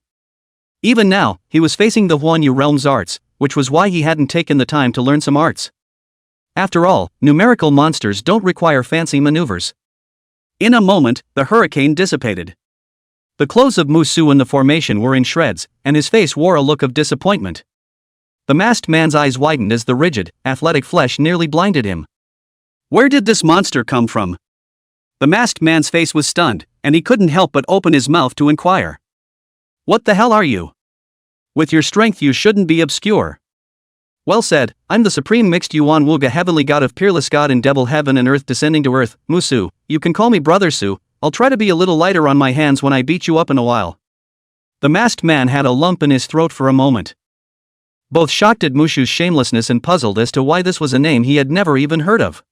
Even now, he was facing the Huanyu realm's arts, which was why he hadn't taken the time to learn some arts. After all, numerical monsters don't require fancy maneuvers. In a moment, the hurricane dissipated. The clothes of Musu in the formation were in shreds, and his face wore a look of disappointment. The masked man's eyes widened as the rigid, athletic flesh nearly blinded him. Where did this monster come from? The masked man's face was stunned, and he couldn't help but open his mouth to inquire. What the hell are you? With your strength you shouldn't be obscure. Well said, I'm the supreme mixed Yuan Wuga heavenly god of peerless god in devil heaven and earth descending to earth, Musu, you can call me brother Su, I'll try to be a little lighter on my hands when I beat you up in a while. The masked man had a lump in his throat for a moment. Both shocked at Mushu's shamelessness and puzzled as to why this was a name he had never even heard of.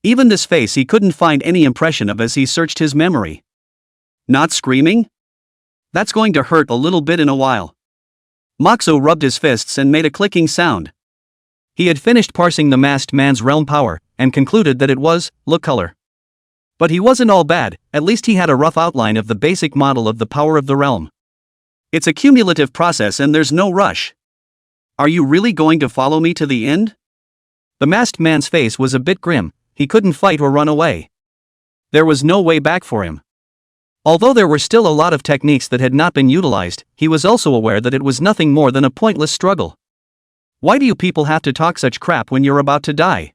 Even this face he couldn't find any impression of as he searched his memory. Not screaming? That's going to hurt a little bit in a while. Moxu rubbed his fists and made a clicking sound. He had finished parsing the masked man's realm power, and concluded that it was, look color. But he wasn't all bad, at least he had a rough outline of the basic model of the power of the realm. It's a cumulative process and there's no rush. Are you really going to follow me to the end? The masked man's face was a bit grim, he couldn't fight or run away. There was no way back for him. Although there were still a lot of techniques that had not been utilized, he was also aware that it was nothing more than a pointless struggle. Why do you people have to talk such crap when you're about to die?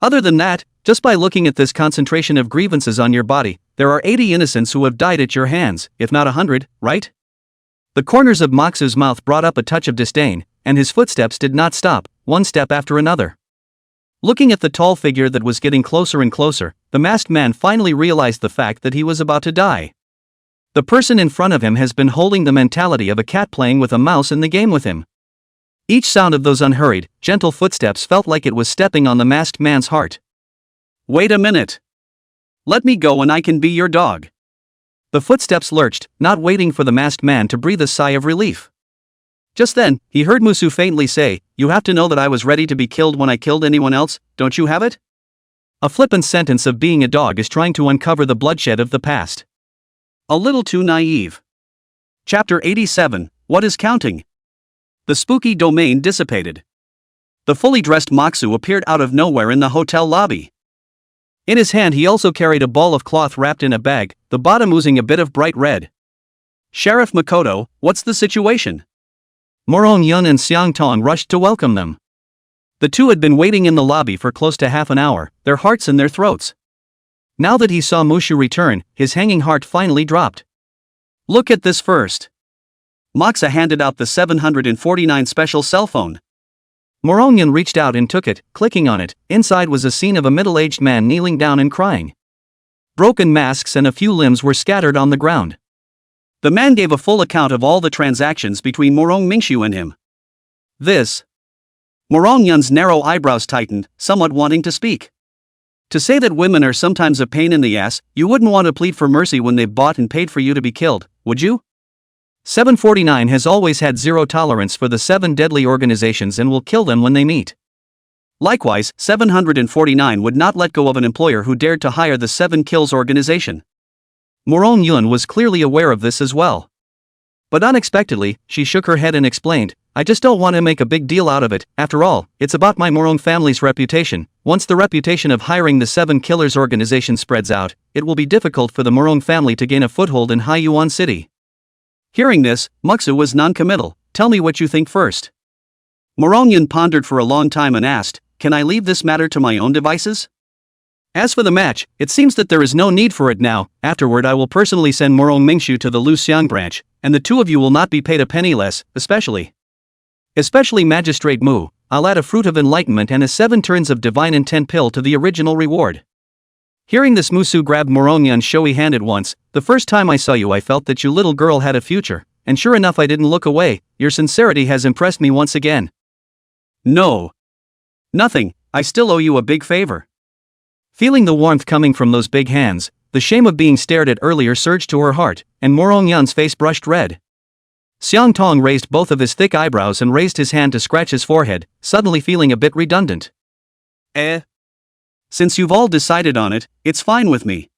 Other than that, just by looking at this concentration of grievances on your body, there are 80 innocents who have died at your hands, if not 100, right? The corners of Moxu's mouth brought up a touch of disdain, and his footsteps did not stop, one step after another. Looking at the tall figure that was getting closer and closer, the masked man finally realized the fact that he was about to die. The person in front of him has been holding the mentality of a cat playing with a mouse in the game with him. Each sound of those unhurried, gentle footsteps felt like it was stepping on the masked man's heart. Wait a minute. Let me go and I can be your dog. The footsteps lurched, not waiting for the masked man to breathe a sigh of relief. Just then, he heard Musu faintly say, "You have to know that I was ready to be killed when I killed anyone else, don't you have it?" A flippant sentence of being a dog is trying to uncover the bloodshed of the past. A little too naive. Chapter 87, What is Counting? The spooky domain dissipated. The fully dressed Moxu appeared out of nowhere in the hotel lobby. In his hand he also carried a ball of cloth wrapped in a bag, the bottom oozing a bit of bright red. "Sheriff Makoto, what's the situation?" Morong Yun and Xiang Tong rushed to welcome them. The two had been waiting in the lobby for close to half an hour, their hearts in their throats. Now that he saw Mushu return, his hanging heart finally dropped. "Look at this first." Moxa handed out the 749 special cell phone. Morong Yun reached out and took it, clicking on it. Inside was a scene of a middle-aged man kneeling down and crying. Broken masks and a few limbs were scattered on the ground. The man gave a full account of all the transactions between Morong Mingshu and him. This. Morong Yun's narrow eyebrows tightened, somewhat wanting to speak. To say that women are sometimes a pain in the ass, you wouldn't want to plead for mercy when they've bought and paid for you to be killed, would you? 749 has always had zero tolerance for the 7 deadly organizations and will kill them when they meet. Likewise, 749 would not let go of an employer who dared to hire the 7 Kills organization. Morong Yun was clearly aware of this as well. But unexpectedly, she shook her head and explained, I just don't want to make a big deal out of it. After all, it's about my Morong family's reputation. Once the reputation of hiring the 7 Killers organization spreads out, it will be difficult for the Morong family to gain a foothold in Haiyuan City. Hearing this, Muksu was non-committal. Tell me what you think first. Morong Yun pondered for a long time and asked, can I leave this matter to my own devices? As for the match, it seems that there is no need for it now. Afterward I will personally send Morong Mingshu to the Luxiang branch, and the two of you will not be paid a penny less, especially Magistrate Mu. I'll add a fruit of enlightenment and a 7 turns of divine intent pill to the original reward. Hearing this, Musu grabbed Morong Yun's showy hand at once. The first time I saw you I felt that you little girl had a future, and sure enough I didn't look away. Your sincerity has impressed me once again. No. Nothing, I still owe you a big favor. Feeling the warmth coming from those big hands, the shame of being stared at earlier surged to her heart, and Morong Yun's face brushed red. Xiang Tong raised both of his thick eyebrows and raised his hand to scratch his forehead, suddenly feeling a bit redundant. Since you've all decided on it, it's fine with me.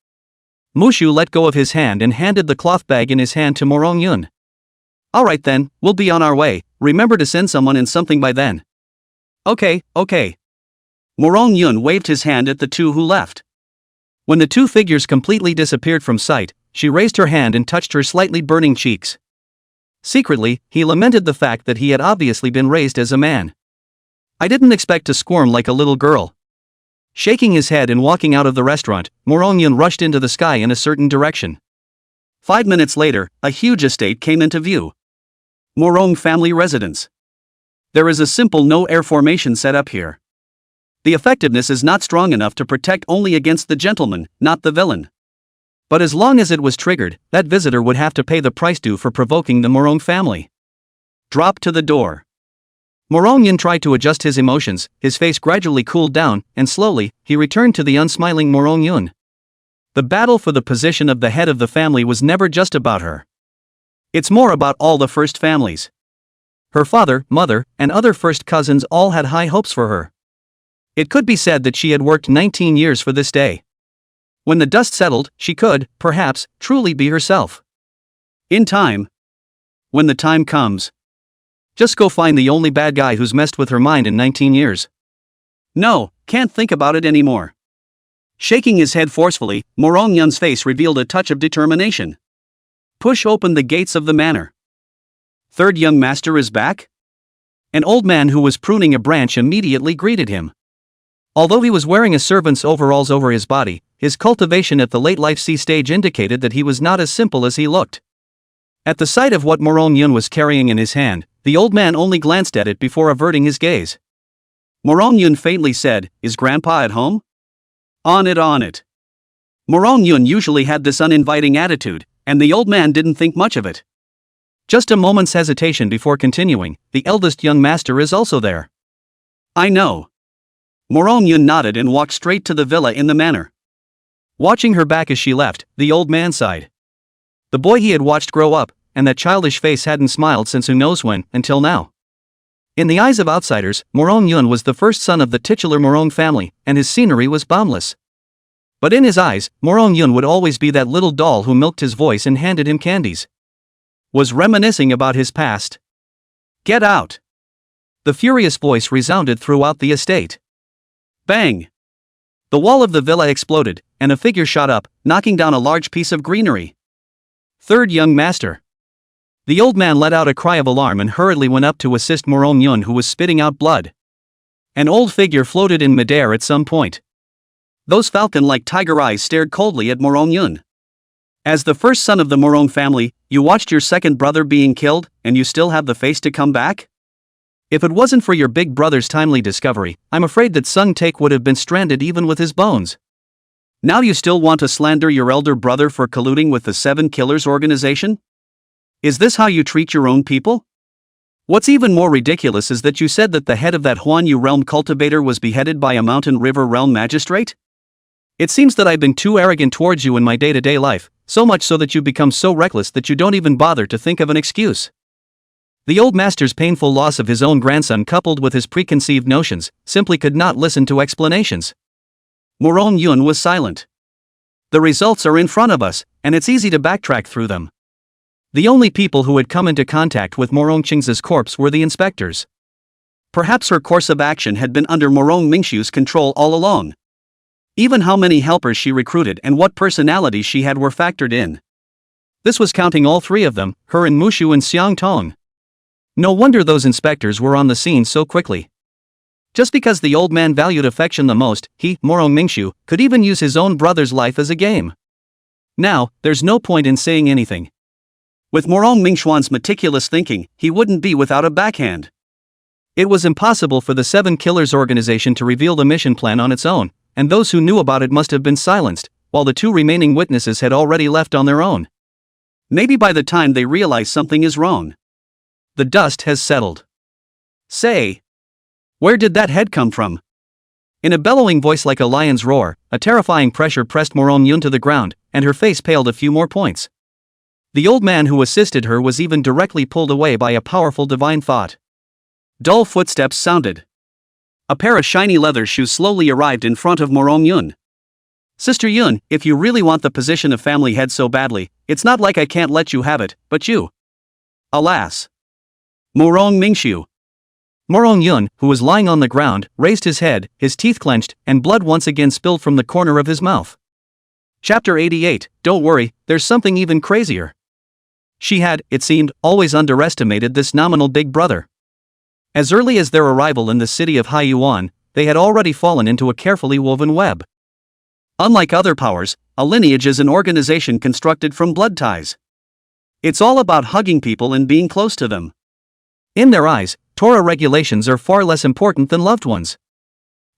Mushu let go of his hand and handed the cloth bag in his hand to Morong Yun. Alright then, we'll be on our way, remember to send someone in something by then. Okay. Morong Yun waved his hand at the two who left. When the two figures completely disappeared from sight, she raised her hand and touched her slightly burning cheeks. Secretly, he lamented the fact that he had obviously been raised as a man. I didn't expect to squirm like a little girl. Shaking his head and walking out of the restaurant, Morong Yun rushed into the sky in a certain direction. 5 minutes later, a huge estate came into view. Morong family residence. There is a simple no-air formation set up here. The effectiveness is not strong enough to protect only against the gentleman, not the villain. But as long as it was triggered, that visitor would have to pay the price due for provoking the Morong family. Drop to the door. Morong Yun tried to adjust his emotions, his face gradually cooled down, and slowly, he returned to the unsmiling Morong Yun. The battle for the position of the head of the family was never just about her. It's more about all the first families. Her father, mother, and other first cousins all had high hopes for her. It could be said that she had worked 19 years for this day. When the dust settled, she could, perhaps, truly be herself. In time. When the time comes. Just go find the only bad guy who's messed with her mind in 19 years. No, can't think about it anymore. Shaking his head forcefully, Morong Yun's face revealed a touch of determination. Push open the gates of the manor. Third young master is back? An old man who was pruning a branch immediately greeted him. Although he was wearing a servant's overalls over his body, his cultivation at the late life C stage indicated that he was not as simple as he looked. At the sight of what Morong Yun was carrying in his hand, the old man only glanced at it before averting his gaze. Morong Yun faintly said, "Is Grandpa at home?" On it. Morong Yun usually had this uninviting attitude, and the old man didn't think much of it. Just a moment's hesitation before continuing, "The eldest young master is also there." "I know." Morong Yun nodded and walked straight to the villa in the manor. Watching her back as she left, the old man sighed. The boy he had watched grow up, and that childish face hadn't smiled since who knows when, until now. In the eyes of outsiders, Morong Yun was the first son of the titular Morong family, and his scenery was boundless. But in his eyes, Morong Yun would always be that little doll who milked his voice and handed him candies. Was reminiscing about his past. "Get out!" The furious voice resounded throughout the estate. Bang! The wall of the villa exploded, and a figure shot up, knocking down a large piece of greenery. Third young master. The old man let out a cry of alarm and hurriedly went up to assist Morong Yun, who was spitting out blood. An old figure floated in midair at some point. Those falcon-like tiger eyes stared coldly at Morong Yun. As the first son of the Morong family, you watched your second brother being killed, and you still have the face to come back? If it wasn't for your big brother's timely discovery, I'm afraid that Sung Taek would have been stranded even with his bones. Now you still want to slander your elder brother for colluding with the 7 Killers organization? Is this how you treat your own people? What's even more ridiculous is that you said that the head of that Huan Yu realm cultivator was beheaded by a Mountain River realm magistrate? It seems that I've been too arrogant towards you in my day-to-day life, so much so that you become so reckless that you don't even bother to think of an excuse. The old master's painful loss of his own grandson coupled with his preconceived notions, simply could not listen to explanations. Morong Yun was silent. The results are in front of us, and it's easy to backtrack through them. The only people who had come into contact with Morong Qing's corpse were the inspectors. Perhaps her course of action had been under Morong Mingshu's control all along. Even how many helpers she recruited and what personalities she had were factored in. This was counting all three of them, her and Mushu and Xiang Tong. No wonder those inspectors were on the scene so quickly. Just because the old man valued affection the most, he, Morong Mingshu, could even use his own brother's life as a game. Now, there's no point in saying anything. With Morong Mingshuan's meticulous thinking, he wouldn't be without a backhand. It was impossible for the Seven Killers organization to reveal the mission plan on its own, and those who knew about it must have been silenced, while the two remaining witnesses had already left on their own. Maybe by the time they realize something is wrong. The dust has settled. Say, where did that head come from? In a bellowing voice like a lion's roar, a terrifying pressure pressed Morong Yun to the ground, and her face paled a few more points. The old man who assisted her was even directly pulled away by a powerful divine thought. Dull footsteps sounded. A pair of shiny leather shoes slowly arrived in front of Morong Yun. Sister Yun, if you really want the position of family head so badly, it's not like I can't let you have it, but you. Alas. Morong Mingshu. Morong Yun, who was lying on the ground, raised his head, his teeth clenched, and blood once again spilled from the corner of his mouth. Chapter 88, Don't worry, there's something even crazier. She had, it seemed, always underestimated this nominal big brother. As early as their arrival in the city of Haiyuan, they had already fallen into a carefully woven web. Unlike other powers, a lineage is an organization constructed from blood ties. It's all about hugging people and being close to them. In their eyes, Torah regulations are far less important than loved ones.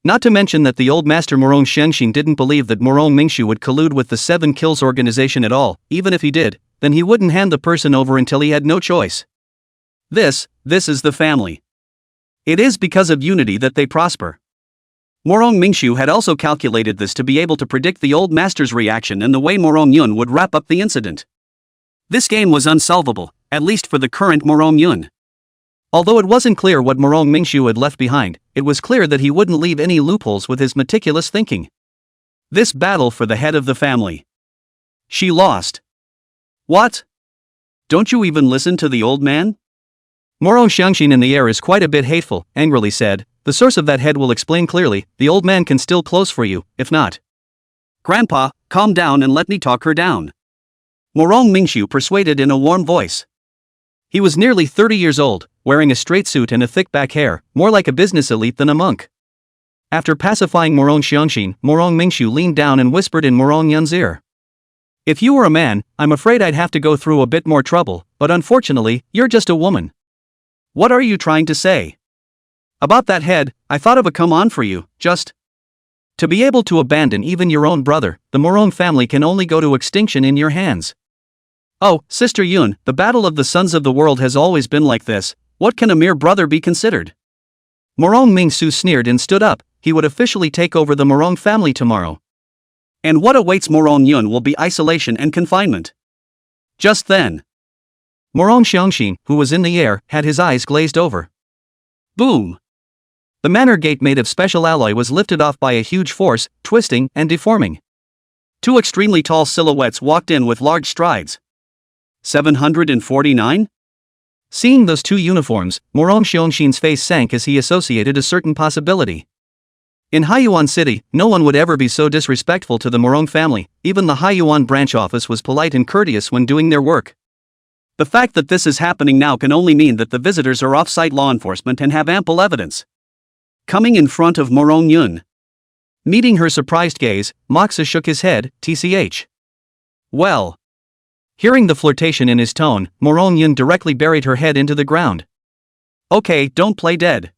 Not to mention that the old master Morong Xiangxin didn't believe that Morong Mingshu would collude with the Seven Kills organization at all. Even if he did, then he wouldn't hand the person over until he had no choice. This is the family. It is because of unity that they prosper. Morong Mingshu had also calculated this to be able to predict the old master's reaction and the way Morong Yun would wrap up the incident. This game was unsolvable, at least for the current Morong Yun. Although it wasn't clear what Morong Mingshu had left behind, it was clear that he wouldn't leave any loopholes with his meticulous thinking. This battle for the head of the family. She lost. What? Don't you even listen to the old man? Morong Xiangxin in the air is quite a bit hateful, angrily said. The source of that head will explain clearly. The old man can still close for you, if not. Grandpa, calm down and let me talk her down. Morong Mingshu persuaded in a warm voice. He was nearly 30 years old, wearing a straight suit and a thick back hair, more like a business elite than a monk. After pacifying Morong Xiangxin, Morong Mingshu leaned down and whispered in Morong Yun's ear. If you were a man, I'm afraid I'd have to go through a bit more trouble, but unfortunately, you're just a woman. What are you trying to say? About that head, I thought of a come-on for you, just to be able to abandon even your own brother. The Morong family can only go to extinction in your hands. Oh, Sister Yun, the battle of the sons of the world has always been like this. What can a mere brother be considered? Morong Mingshu sneered and stood up. He would officially take over the Morong family tomorrow. And what awaits Morong Yun will be isolation and confinement. Just then, Morong Xiangxin, who was in the air, had his eyes glazed over. Boom! The manor gate made of special alloy was lifted off by a huge force, twisting and deforming. Two extremely tall silhouettes walked in with large strides. 749? Seeing those two uniforms, Morong Xiangxin's face sank as he associated a certain possibility. In Haiyuan City, no one would ever be so disrespectful to the Morong family. Even the Haiyuan branch office was polite and courteous when doing their work. The fact that this is happening now can only mean that the visitors are off-site law enforcement and have ample evidence. Coming in front of Morong Yun. Meeting her surprised gaze, Moxa shook his head, tch. Well. Hearing the flirtation in his tone, Morong Yun directly buried her head into the ground. Okay, don't play dead.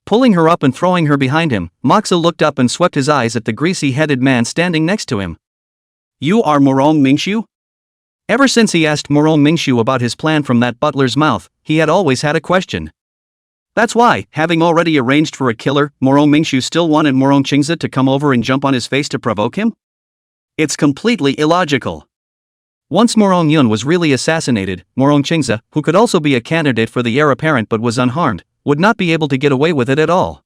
Pulling her up and throwing her behind him, Moxa looked up and swept his eyes at the greasy-headed man standing next to him. You are Morong Mingshu? Ever since he asked Morong Mingshu about his plan from that butler's mouth, he had always had a question. That's why, having already arranged for a killer, Morong Mingshu still wanted Morong Qingze to come over and jump on his face to provoke him? It's completely illogical. Once Morong Yun was really assassinated, Morong Qingze, who could also be a candidate for the heir apparent but was unharmed, would not be able to get away with it at all.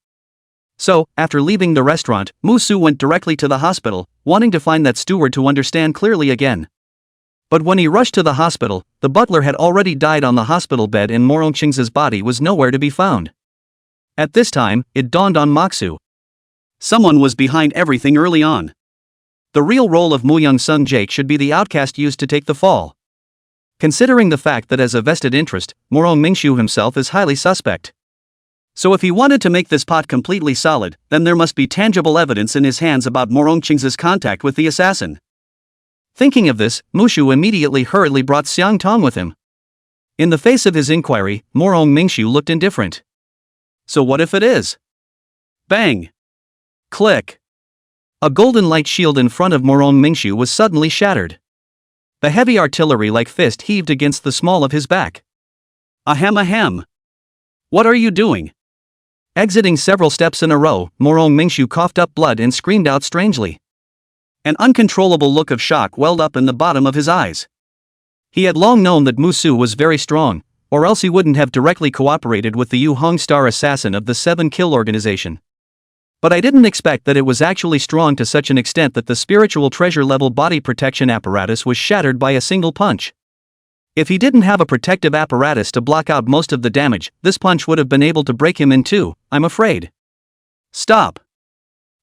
So, after leaving the restaurant, Mu Su went directly to the hospital, wanting to find that steward to understand clearly again. But when he rushed to the hospital, the butler had already died on the hospital bed and Morong Qingze's body was nowhere to be found. At this time, it dawned on Moxu. Someone was behind everything early on. The real role of Mu Young's son Jake should be the outcast used to take the fall. Considering the fact that as a vested interest, Morong Mingshu himself is highly suspect. So if he wanted to make this pot completely solid, then there must be tangible evidence in his hands about Morong Qingze's contact with the assassin. Thinking of this, Mushu immediately hurriedly brought Xiang Tong with him. In the face of his inquiry, Morong Mingshu looked indifferent. So what if it is? Bang! Click! A golden light shield in front of Morong Mingshu was suddenly shattered. The heavy artillery-like fist heaved against the small of his back. Ahem ahem! What are you doing? Exiting several steps in a row, Morong Mingshu coughed up blood and screamed out strangely. An uncontrollable look of shock welled up in the bottom of his eyes. He had long known that Mu Su was very strong, or else he wouldn't have directly cooperated with the Yu Hong Star assassin of the 7 Kill organization. But I didn't expect that it was actually strong to such an extent that the spiritual treasure-level body protection apparatus was shattered by a single punch. If he didn't have a protective apparatus to block out most of the damage, this punch would have been able to break him in two, I'm afraid. Stop!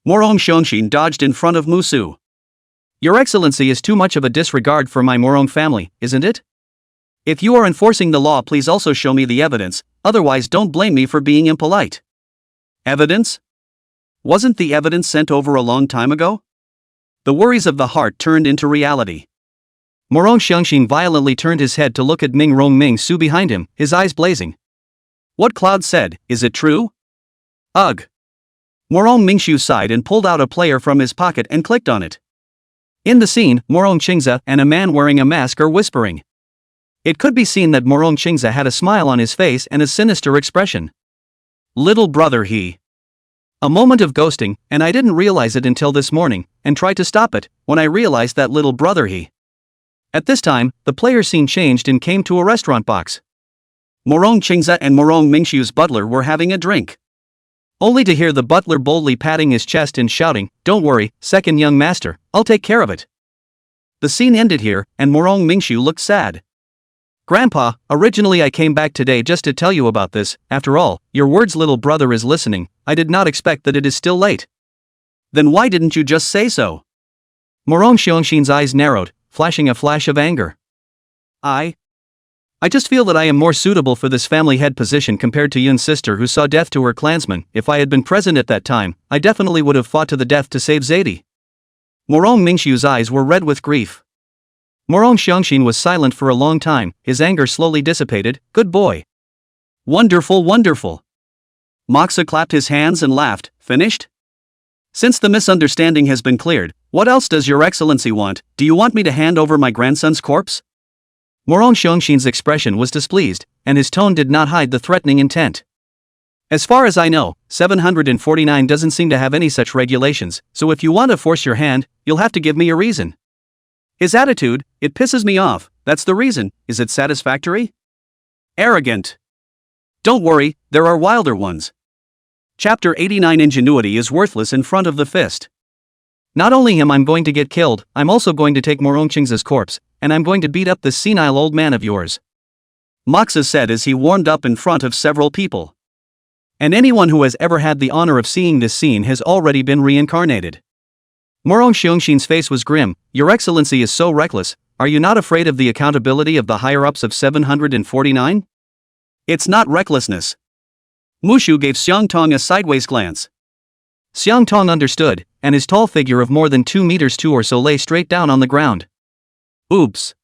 Morong Xiongxin dodged in front of Mu Su. Your Excellency is too much of a disregard for my Morong family, isn't it? If you are enforcing the law, please also show me the evidence, otherwise don't blame me for being impolite. Evidence? Wasn't the evidence sent over a long time ago? The worries of the heart turned into reality. Morong Xiongxin violently turned his head to look at Ming Rong Ming Su behind him, his eyes blazing. What Cloud said, is it true? Ugh. Morong Mingshu sighed and pulled out a player from his pocket and clicked on it. In the scene, Morong Qingze and a man wearing a mask are whispering. It could be seen that Morong Qingze had a smile on his face and a sinister expression. Little brother he. A moment of ghosting, and I didn't realize it until this morning, and tried to stop it, when I realized that little brother he. At this time, the player scene changed and came to a restaurant box. Morong Qingze and Morong Mingshu's butler were having a drink. Only to hear the butler boldly patting his chest and shouting, "Don't worry, second young master, I'll take care of it." The scene ended here, and Morong Mingshu looked sad. Grandpa, originally I came back today just to tell you about this. After all, your words little brother is listening. I did not expect that it is still late. Then why didn't you just say so? Morong Xiongxin's eyes narrowed, flashing a flash of anger. I just feel that I am more suitable for this family head position compared to Yun's sister who saw death to her clansmen. If I had been present at that time, I definitely would have fought to the death to save Zadie. Morong Mingshu's eyes were red with grief. Morong Xiongxin was silent for a long time, his anger slowly dissipated. Good boy. Wonderful, wonderful. Moxa clapped his hands and laughed. Finished? Since the misunderstanding has been cleared, what else does your Excellency want? Do you want me to hand over my grandson's corpse? Morong Xiongxin's expression was displeased, and his tone did not hide the threatening intent. As far as I know, 749 doesn't seem to have any such regulations, so if you want to force your hand, you'll have to give me a reason. His attitude, it pisses me off, that's the reason. Is it satisfactory? Arrogant. Don't worry, there are wilder ones. Chapter 89 Ingenuity is worthless in front of the fist. Not only am I going to get killed, I'm also going to take Morong Qingze's corpse, and I'm going to beat up this senile old man of yours. Moxa said as he warmed up in front of several people. And anyone who has ever had the honor of seeing this scene has already been reincarnated. Morong Xiongxin's face was grim. Your Excellency is so reckless. Are you not afraid of the accountability of the higher-ups of 749? It's not recklessness. Mushu gave Xiang Tong a sideways glance. Xiang Tong understood, and his tall figure of more than 2 meters 2 or so lay straight down on the ground. Oops.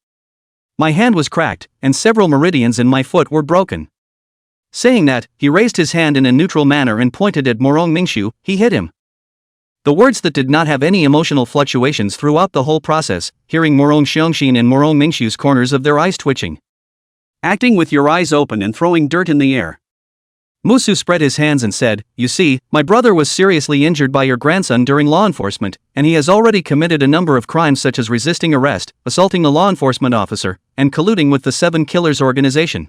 My hand was cracked, and several meridians in my foot were broken. Saying that, he raised his hand in a neutral manner and pointed at Morong Mingshu. He hit him. The words that did not have any emotional fluctuations throughout the whole process, hearing Morong Xiongxin and Morong Mingshu's corners of their eyes twitching. Acting with your eyes open and throwing dirt in the air. Musu spread his hands and said, "You see, my brother was seriously injured by your grandson during law enforcement, and he has already committed a number of crimes such as resisting arrest, assaulting a law enforcement officer, and colluding with the Seven Killers organization."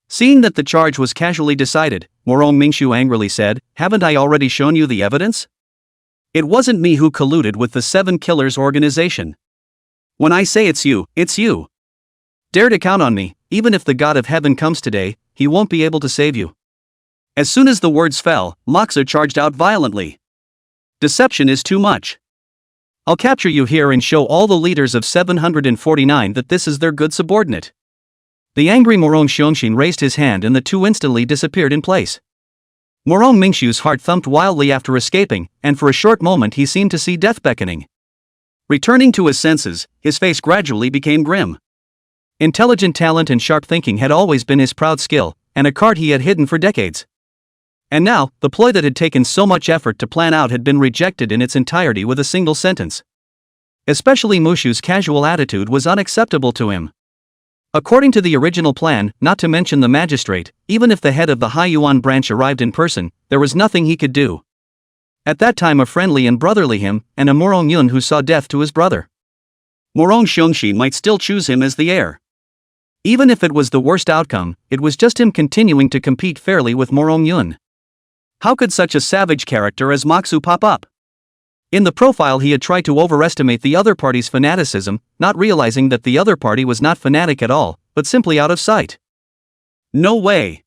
Seeing that the charge was casually decided, Morong Mingshu angrily said, "Haven't I already shown you the evidence? It wasn't me who colluded with the Seven Killers organization. When I say it's you, it's you. Dare to count on me, even if the God of Heaven comes today, he won't be able to save you." As soon as the words fell, Moxa charged out violently. "Deception is too much. I'll capture you here and show all the leaders of 749 that this is their good subordinate." The angry Morong Xiongxin raised his hand and the two instantly disappeared in place. Morong Mingshu's heart thumped wildly after escaping, and for a short moment he seemed to see death beckoning. Returning to his senses, his face gradually became grim. Intelligent talent and sharp thinking had always been his proud skill, and a card he had hidden for decades. And now, the ploy that had taken so much effort to plan out had been rejected in its entirety with a single sentence. Especially Mushu's casual attitude was unacceptable to him. According to the original plan, not to mention the magistrate, even if the head of the Haiyuan branch arrived in person, there was nothing he could do. At that time a friendly and brotherly him, and a Morong Yun who saw death to his brother. Morong Xiongxin might still choose him as the heir. Even if it was the worst outcome, it was just him continuing to compete fairly with Morong Yun. How could such a savage character as Moxu pop up? In the profile he had tried to overestimate the other party's fanaticism, not realizing that the other party was not fanatic at all, but simply out of sight. No way.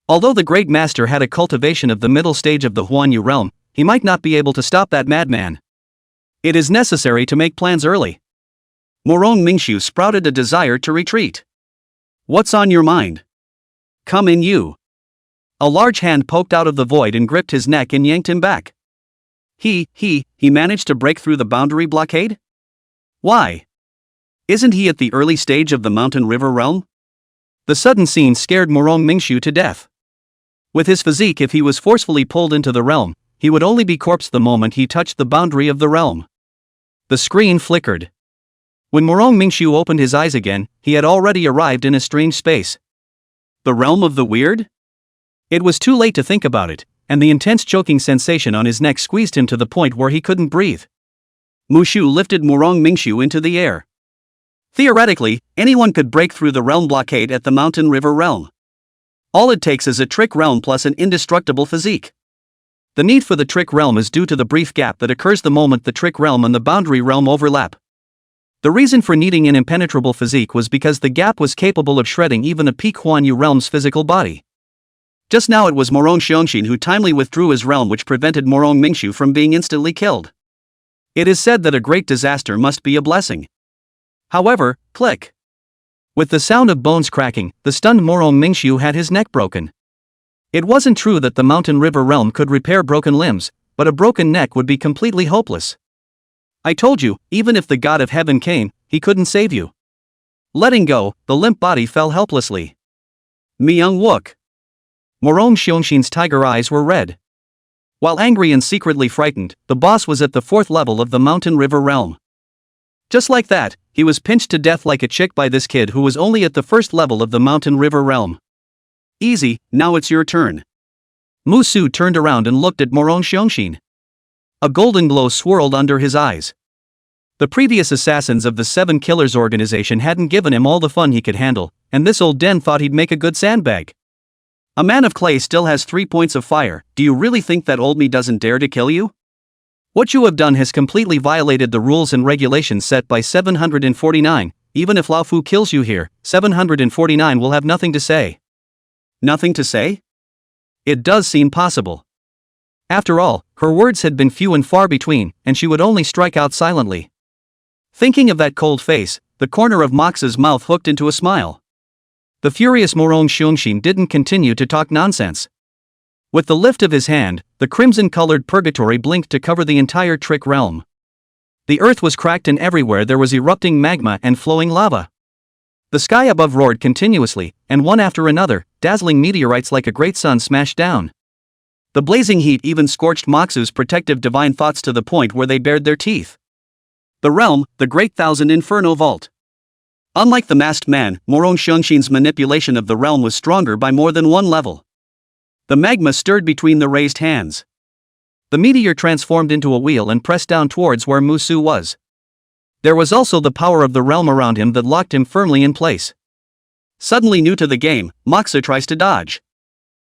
Although the great master had a cultivation of the middle stage of the Huanyu realm, he might not be able to stop that madman. It is necessary to make plans early. Morong Mingshu sprouted a desire to retreat. "What's on your mind? Come in, you." A large hand poked out of the void and gripped his neck and yanked him back. He managed to break through the boundary blockade? Why? Isn't he at the early stage of the mountain river realm? The sudden scene scared Morong Mingshu to death. With his physique, if he was forcefully pulled into the realm, he would only be corpsed the moment he touched the boundary of the realm. The screen flickered. When Morong Mingshu opened his eyes again, he had already arrived in a strange space. The realm of the weird? It was too late to think about it, and the intense choking sensation on his neck squeezed him to the point where he couldn't breathe. Mushu lifted Morong Mingshu into the air. Theoretically, anyone could break through the realm blockade at the mountain river realm. All it takes is a trick realm plus an indestructible physique. The need for the trick realm is due to the brief gap that occurs the moment the trick realm and the boundary realm overlap. The reason for needing an impenetrable physique was because the gap was capable of shredding even a peak Huanyu realm's physical body. Just now it was Morong Xiongxin who timely withdrew his realm, which prevented Morong Mingshu from being instantly killed. It is said that a great disaster must be a blessing. However, click. With the sound of bones cracking, the stunned Morong Mingshu had his neck broken. It wasn't true that the mountain river realm could repair broken limbs, but a broken neck would be completely hopeless. I told you, even if the God of Heaven came, he couldn't save you. Letting go, the limp body fell helplessly. Myung Wook. Morong Xiongxin's tiger eyes were red. While angry and secretly frightened, the boss was at the 4th level of the mountain river realm. Just like that, he was pinched to death like a chick by this kid who was only at the 1st level of the mountain river realm. Easy, now it's your turn. Musu turned around and looked at Morong Xiongxin. A golden glow swirled under his eyes. The previous assassins of the Seven Killers organization hadn't given him all the fun he could handle, and this old den thought he'd make a good sandbag. A man of clay still has 3 points of fire. Do you really think that old me doesn't dare to kill you? What you have done has completely violated the rules and regulations set by 749, even if Lao Fu kills you here, 749 will have nothing to say. Nothing to say? It does seem possible. After all, her words had been few and far between, and she would only strike out silently. Thinking of that cold face, the corner of Mox's mouth hooked into a smile. The furious Morong Xiongxin didn't continue to talk nonsense. With the lift of his hand, the crimson-colored purgatory blinked to cover the entire trick realm. The earth was cracked and everywhere there was erupting magma and flowing lava. The sky above roared continuously, and one after another, dazzling meteorites like a great sun smashed down. The blazing heat even scorched Moxu's protective divine thoughts to the point where they bared their teeth. The realm, the Great Thousand Inferno Vault. Unlike the masked man, Morong Xiongxin's manipulation of the realm was stronger by more than one level. The magma stirred between the raised hands. The meteor transformed into a wheel and pressed down towards where Musu was. There was also the power of the realm around him that locked him firmly in place. Suddenly new to the game, Moxa tries to dodge.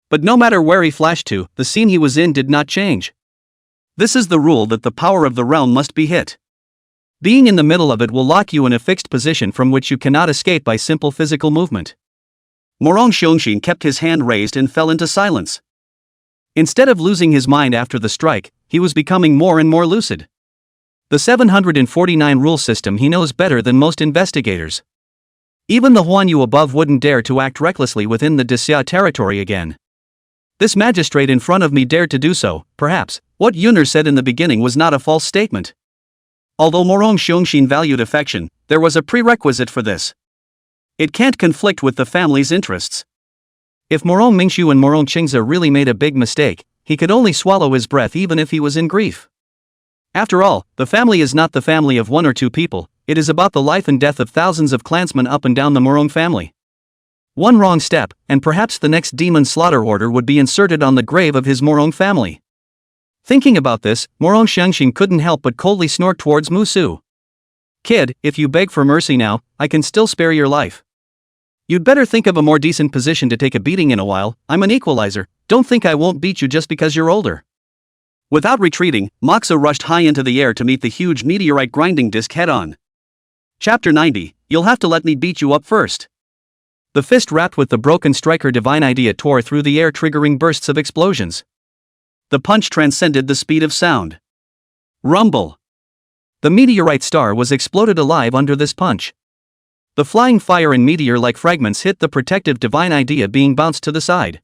But no matter where he flashed to, the scene he was in did not change. This is the rule that the power of the realm must be hit. Being in the middle of it will lock you in a fixed position from which you cannot escape by simple physical movement. Morong Xiongxin kept his hand raised and fell into silence. Instead of losing his mind after the strike, he was becoming more and more lucid. The 749 rule system he knows better than most investigators. Even the Huan Yu above wouldn't dare to act recklessly within the Dixia territory again. This magistrate in front of me dared to do so. Perhaps what Yuner said in the beginning was not a false statement. Although Morong Xiongxin valued affection, there was a prerequisite for this. It can't conflict with the family's interests. If Morong Mingxiu and Morong Qingze really made a big mistake, he could only swallow his breath even if he was in grief. After all, the family is not the family of one or two people, it is about the life and death of thousands of clansmen up and down the Morong family. One wrong step, and perhaps the next demon slaughter order would be inserted on the grave of his Morong family. Thinking about this, Morong Xiongxin couldn't help but coldly snort towards Musu. Kid, if you beg for mercy now, I can still spare your life. You'd better think of a more decent position to take a beating in a while. I'm an equalizer, don't think I won't beat you just because you're older. Without retreating, Moxa rushed high into the air to meet the huge meteorite grinding disc head-on. Chapter 90, You'll have to let me beat you up first. The fist wrapped with the broken striker divine idea tore through the air, triggering bursts of explosions. The punch transcended the speed of sound. Rumble. The meteorite star was exploded alive under this punch. The flying fire and meteor-like fragments hit the protective divine idea, being bounced to the side.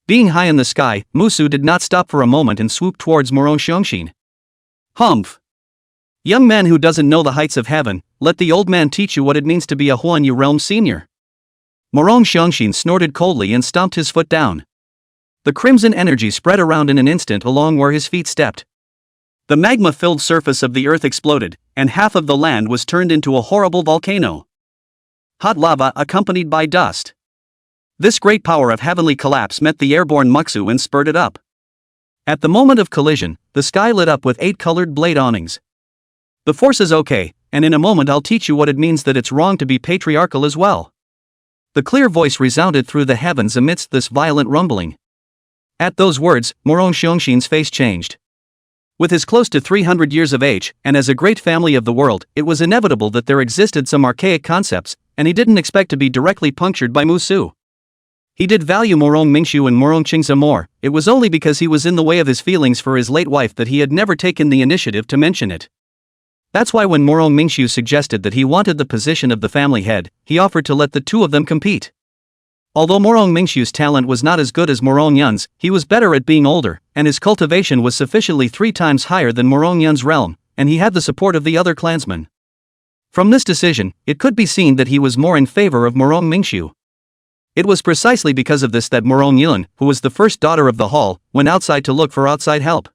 Being high in the sky, Musu did not stop for a moment and swooped towards Morong Xiongxin. Humph! Young man who doesn't know the heights of heaven, let the old man teach you what it means to be a Huan Yu realm senior. Morong Xiongxin snorted coldly and stomped his foot down. The crimson energy spread around in an instant along where his feet stepped. The magma-filled surface of the earth exploded, and half of the land was turned into a horrible volcano. Hot lava accompanied by dust. This great power of heavenly collapse met the airborne Muxu and spurred it up. At the moment of collision, the sky lit up with 8 colored blade awnings. The force is okay, and in a moment I'll teach you what it means that it's wrong to be patriarchal as well. The clear voice resounded through the heavens amidst this violent rumbling. At those words, Morong Xiongxin's face changed. With his close to 300 years of age, and as a great family of the world, it was inevitable that there existed some archaic concepts, and he didn't expect to be directly punctured by Musu. He did value Morong Mingxiu and Morong Qingze more. It was only because he was in the way of his feelings for his late wife that he had never taken the initiative to mention it. That's why when Morong Mingxiu suggested that he wanted the position of the family head, he offered to let the two of them compete. Although Morong Mingxiu's talent was not as good as Morong Yun's, he was better at being older, and his cultivation was sufficiently 3 times higher than Morong Yun's realm, and he had the support of the other clansmen. From this decision, it could be seen that he was more in favor of Morong Mingxiu. It was precisely because of this that Morong Yun, who was the first daughter of the hall, went outside to look for outside help.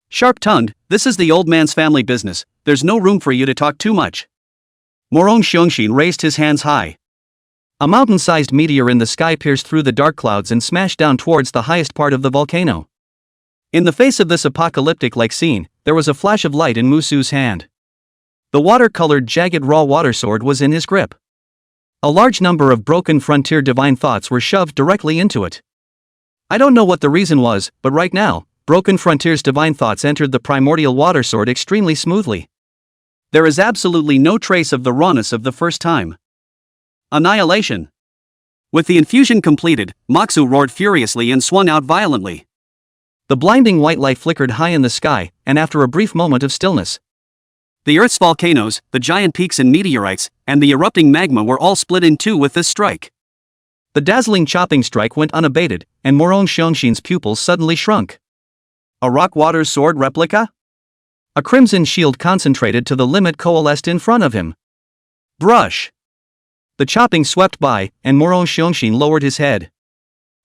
Sharp-tongued, this is the old man's family business, there's no room for you to talk too much. Morong Xiongxin raised his hands high. A mountain-sized meteor in the sky pierced through the dark clouds and smashed down towards the highest part of the volcano. In the face of this apocalyptic-like scene, there was a flash of light in Musu's hand. The water-colored jagged raw water sword was in his grip. A large number of broken frontier divine thoughts were shoved directly into it. I don't know what the reason was, but right now, Broken Frontier's divine thoughts entered the primordial water sword extremely smoothly. There is absolutely no trace of the rawness of the first time. Annihilation. With the infusion completed, Moxu roared furiously and swung out violently. The blinding white light flickered high in the sky, and after a brief moment of stillness, the Earth's volcanoes, the giant peaks and meteorites, and the erupting magma were all split in two with this strike. The dazzling chopping strike went unabated, and Morong Xiongxin's pupils suddenly shrunk. A rock water sword replica? A crimson shield concentrated to the limit coalesced in front of him. Brush! The chopping swept by, and Morong Xiongxin lowered his head.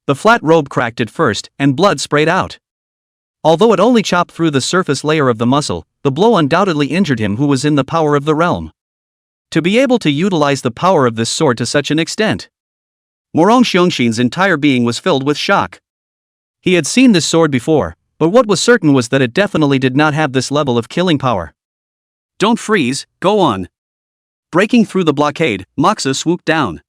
The flat robe cracked at first, and blood sprayed out. Although it only chopped through the surface layer of the muscle, the blow undoubtedly injured him who was in the power of the realm. To be able to utilize the power of this sword to such an extent, Morong Xiongxin's entire being was filled with shock. He had seen this sword before, but what was certain was that it definitely did not have this level of killing power. Don't freeze, go on. Breaking through the blockade, Moxa swooped down.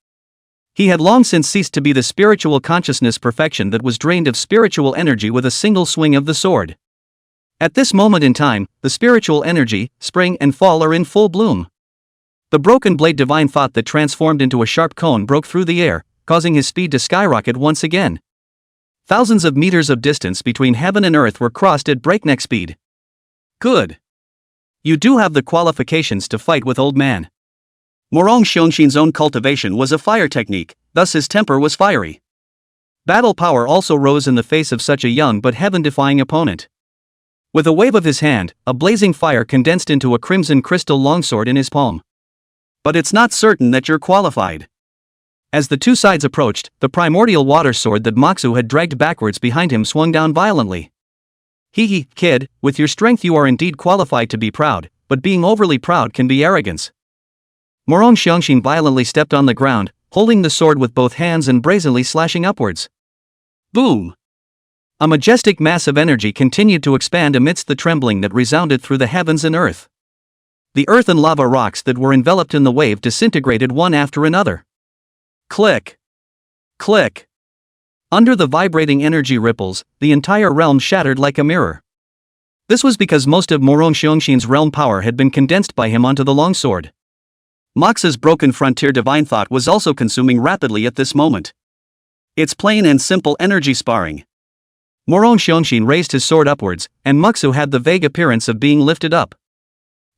He had long since ceased to be the spiritual consciousness perfection that was drained of spiritual energy with a single swing of the sword. At this moment in time, the spiritual energy, spring and fall are in full bloom. The broken blade divine thought that transformed into a sharp cone broke through the air, causing his speed to skyrocket once again. Thousands of meters of distance between heaven and earth were crossed at breakneck speed. Good. You do have the qualifications to fight with old man. Morong Xiongxin's own cultivation was a fire technique, thus his temper was fiery. Battle power also rose in the face of such a young but heaven-defying opponent. With a wave of his hand, a blazing fire condensed into a crimson crystal longsword in his palm. But it's not certain that you're qualified. As the two sides approached, the primordial water sword that Moxu had dragged backwards behind him swung down violently. Hee, kid, with your strength you are indeed qualified to be proud, but being overly proud can be arrogance. Morong Xiongxin violently stepped on the ground, holding the sword with both hands and brazenly slashing upwards. Boom! A majestic mass of energy continued to expand amidst the trembling that resounded through the heavens and earth. The earth and lava rocks that were enveloped in the wave disintegrated one after another. Click! Click! Under the vibrating energy ripples, the entire realm shattered like a mirror. This was because most of Morong Xiongxin's realm power had been condensed by him onto the longsword. Moxa's broken frontier divine thought was also consuming rapidly at this moment. It's plain and simple energy sparring. Morong Xiongxin raised his sword upwards, and Moxu had the vague appearance of being lifted up.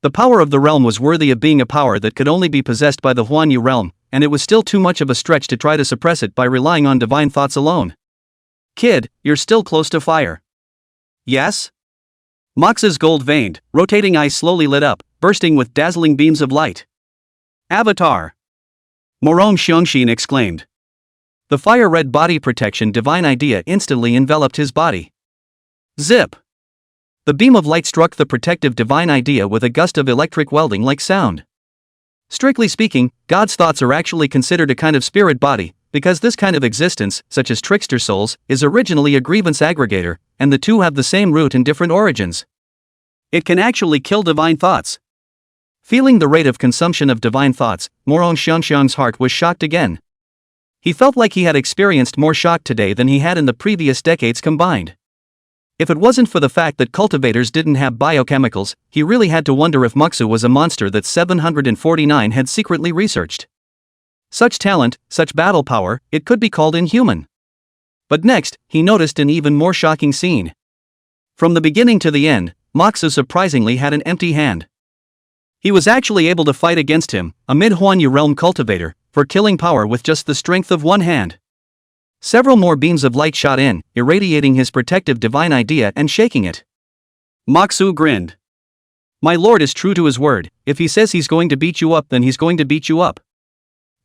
The power of the realm was worthy of being a power that could only be possessed by the Huanyu realm, and it was still too much of a stretch to try to suppress it by relying on divine thoughts alone. Kid, you're still close to fire. Yes? Moxa's gold-veined, rotating eyes slowly lit up, bursting with dazzling beams of light. Avatar! Morong Xiongxin exclaimed. The fire-red body protection divine idea instantly enveloped his body. Zip! The beam of light struck the protective divine idea with a gust of electric welding-like sound. Strictly speaking, God's thoughts are actually considered a kind of spirit body, because this kind of existence, such as trickster souls, is originally a grievance aggregator, and the two have the same root and different origins. It can actually kill divine thoughts. Feeling the rate of consumption of divine thoughts, Morong Xiongxin's heart was shocked again. He felt like he had experienced more shock today than he had in the previous decades combined. If it wasn't for the fact that cultivators didn't have biochemicals, he really had to wonder if Moxu was a monster that 749 had secretly researched. Such talent, such battle power, it could be called inhuman. But next, he noticed an even more shocking scene. From the beginning to the end, Moxu surprisingly had an empty hand. He was actually able to fight against him, a mid-Huanyu realm cultivator, for killing power with just the strength of one hand. Several more beams of light shot in, irradiating his protective divine idea and shaking it. Moxu grinned. My lord is true to his word, if he says he's going to beat you up then he's going to beat you up.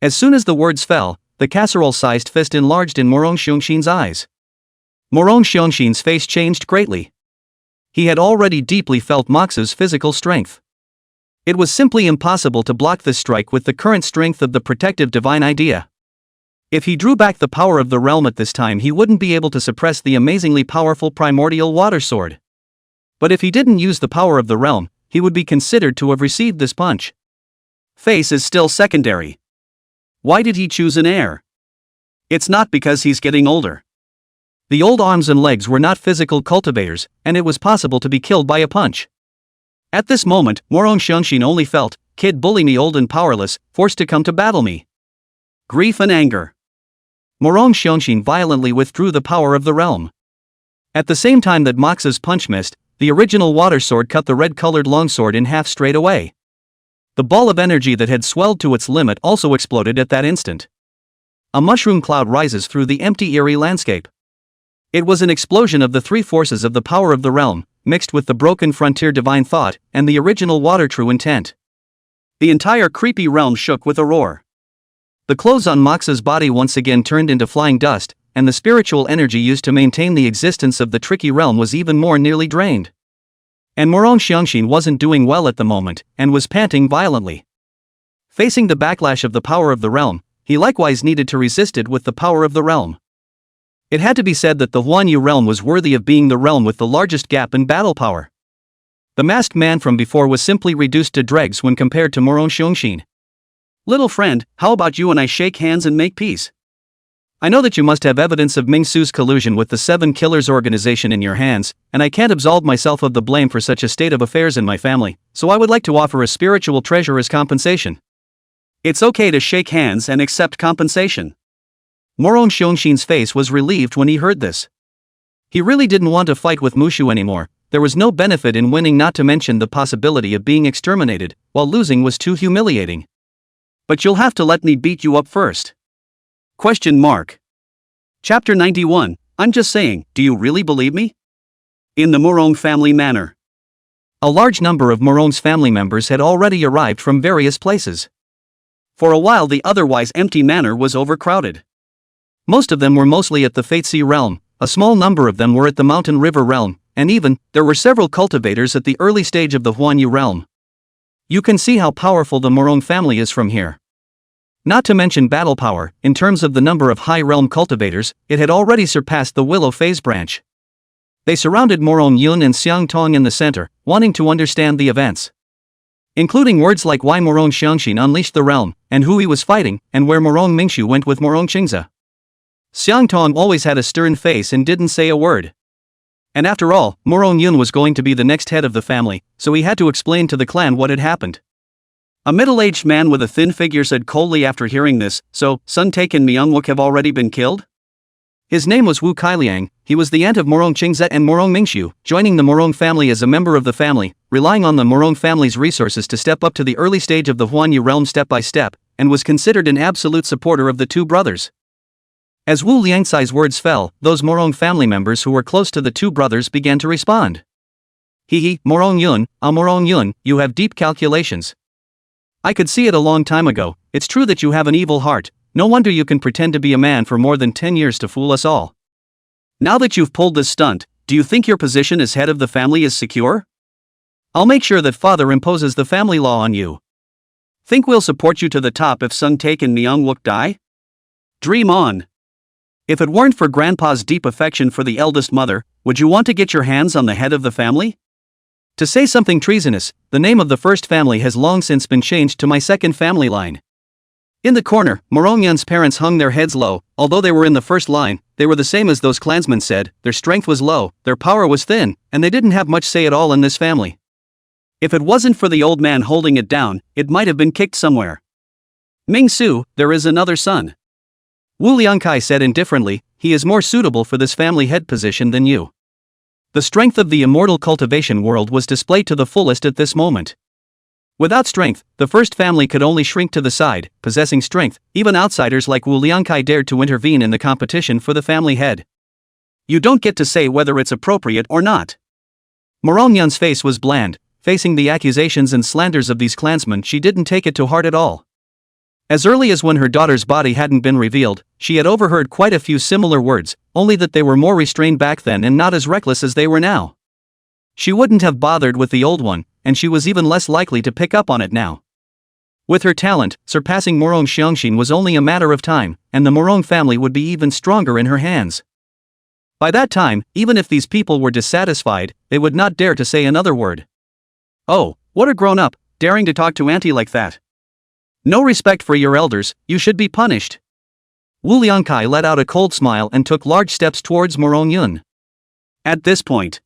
As soon as the words fell, the casserole-sized fist enlarged in Morong Xiongxin's eyes. Morong Xiongxin's face changed greatly. He had already deeply felt Moxu's physical strength. It was simply impossible to block this strike with the current strength of the protective divine idea. If he drew back the power of the realm at this time he wouldn't be able to suppress the amazingly powerful primordial water sword. But if he didn't use the power of the realm, he would be considered to have received this punch. Face is still secondary. Why did he choose an heir? It's not because he's getting older. The old arms and legs were not physical cultivators, and it was possible to be killed by a punch. At this moment, Morong Xiongxin only felt, kid bully me old and powerless, forced to come to battle me. Grief and anger. Morong Xiongxin violently withdrew the power of the realm. At the same time that Moxa's punch missed, the original water sword cut the red-colored longsword in half straight away. The ball of energy that had swelled to its limit also exploded at that instant. A mushroom cloud rises through the empty eerie landscape. It was an explosion of the three forces of the power of the realm, mixed with the broken frontier divine thought, and the original water true intent. The entire creepy realm shook with a roar. The clothes on Moxa's body once again turned into flying dust, and the spiritual energy used to maintain the existence of the tricky realm was even more nearly drained. And Morong Xiongxin wasn't doing well at the moment, and was panting violently. Facing the backlash of the power of the realm, he likewise needed to resist it with the power of the realm. It had to be said that the Huanyu realm was worthy of being the realm with the largest gap in battle power. The masked man from before was simply reduced to dregs when compared to Morong Xiongxin. Little friend, how about you and I shake hands and make peace? I know that you must have evidence of Ming Su's collusion with the Seven Killers organization in your hands, and I can't absolve myself of the blame for such a state of affairs in my family, so I would like to offer a spiritual treasure as compensation. It's okay to shake hands and accept compensation. Morong Xiongxin's face was relieved when he heard this. He really didn't want to fight with Mushu anymore. There was no benefit in winning, not to mention the possibility of being exterminated, while losing was too humiliating. But you'll have to let me beat you up first. Question mark. Chapter 91, I'm just saying, do you really believe me? In the Morong family manor. A large number of Morong's family members had already arrived from various places. For a while the otherwise empty manor was overcrowded. Most of them were mostly at the Fatesea realm, a small number of them were at the Mountain River realm, and even, there were several cultivators at the early stage of the Huanyu realm. You can see how powerful the Morong family is from here. Not to mention battle power, in terms of the number of high realm cultivators, it had already surpassed the Willow Phase branch. They surrounded Morong Yun and Xiang Tong in the center, wanting to understand the events. Including words like why Morong Xiongxin unleashed the realm, and who he was fighting, and where Morong Mingshu went with Morong Qingze. Xiang Tong always had a stern face and didn't say a word. And after all, Morong Yun was going to be the next head of the family, so he had to explain to the clan what had happened. A middle-aged man with a thin figure said coldly after hearing this, so, Sun Take and Myungwook have already been killed? His name was Wu Kailiang, he was the aunt of Morong Qingze and Morong Mingshu, joining the Morong family as a member of the family, relying on the Morong family's resources to step up to the early stage of the Huanyu realm step by step, and was considered an absolute supporter of the two brothers. As Wu Liangcai's words fell, those Morong family members who were close to the two brothers began to respond. Morong Yun, Morong Yun, you have deep calculations. I could see it a long time ago. It's true that you have an evil heart, no wonder you can pretend to be a man for more than 10 years to fool us all. Now that you've pulled this stunt, do you think your position as head of the family is secure? I'll make sure that father imposes the family law on you. Think we'll support you to the top if Sun Take and Myungwook die? Dream on. If it weren't for Grandpa's deep affection for the eldest mother, would you want to get your hands on the head of the family? To say something treasonous, the name of the first family has long since been changed to my second family line. In the corner, Morong Yun's parents hung their heads low. Although they were in the first line, they were the same as those clansmen said, their strength was low, their power was thin, and they didn't have much say at all in this family. If it wasn't for the old man holding it down, it might have been kicked somewhere. Ming Su, there is another son. Wu Liangcai said indifferently, he is more suitable for this family head position than you. The strength of the immortal cultivation world was displayed to the fullest at this moment. Without strength, the first family could only shrink to the side. Possessing strength, even outsiders like Wu Liangcai dared to intervene in the competition for the family head. You don't get to say whether it's appropriate or not. Morong Yun's face was bland. Facing the accusations and slanders of these clansmen, she didn't take it to heart at all. As early as when her daughter's body hadn't been revealed, she had overheard quite a few similar words, only that they were more restrained back then and not as reckless as they were now. She wouldn't have bothered with the old one, and she was even less likely to pick up on it now. With her talent, surpassing Morong Xiongxin was only a matter of time, and the Morong family would be even stronger in her hands. By that time, even if these people were dissatisfied, they would not dare to say another word. Oh, what a grown-up, daring to talk to auntie like that. No respect for your elders, you should be punished. Wu Liangcai let out a cold smile and took large steps towards Morong Yun. At this point,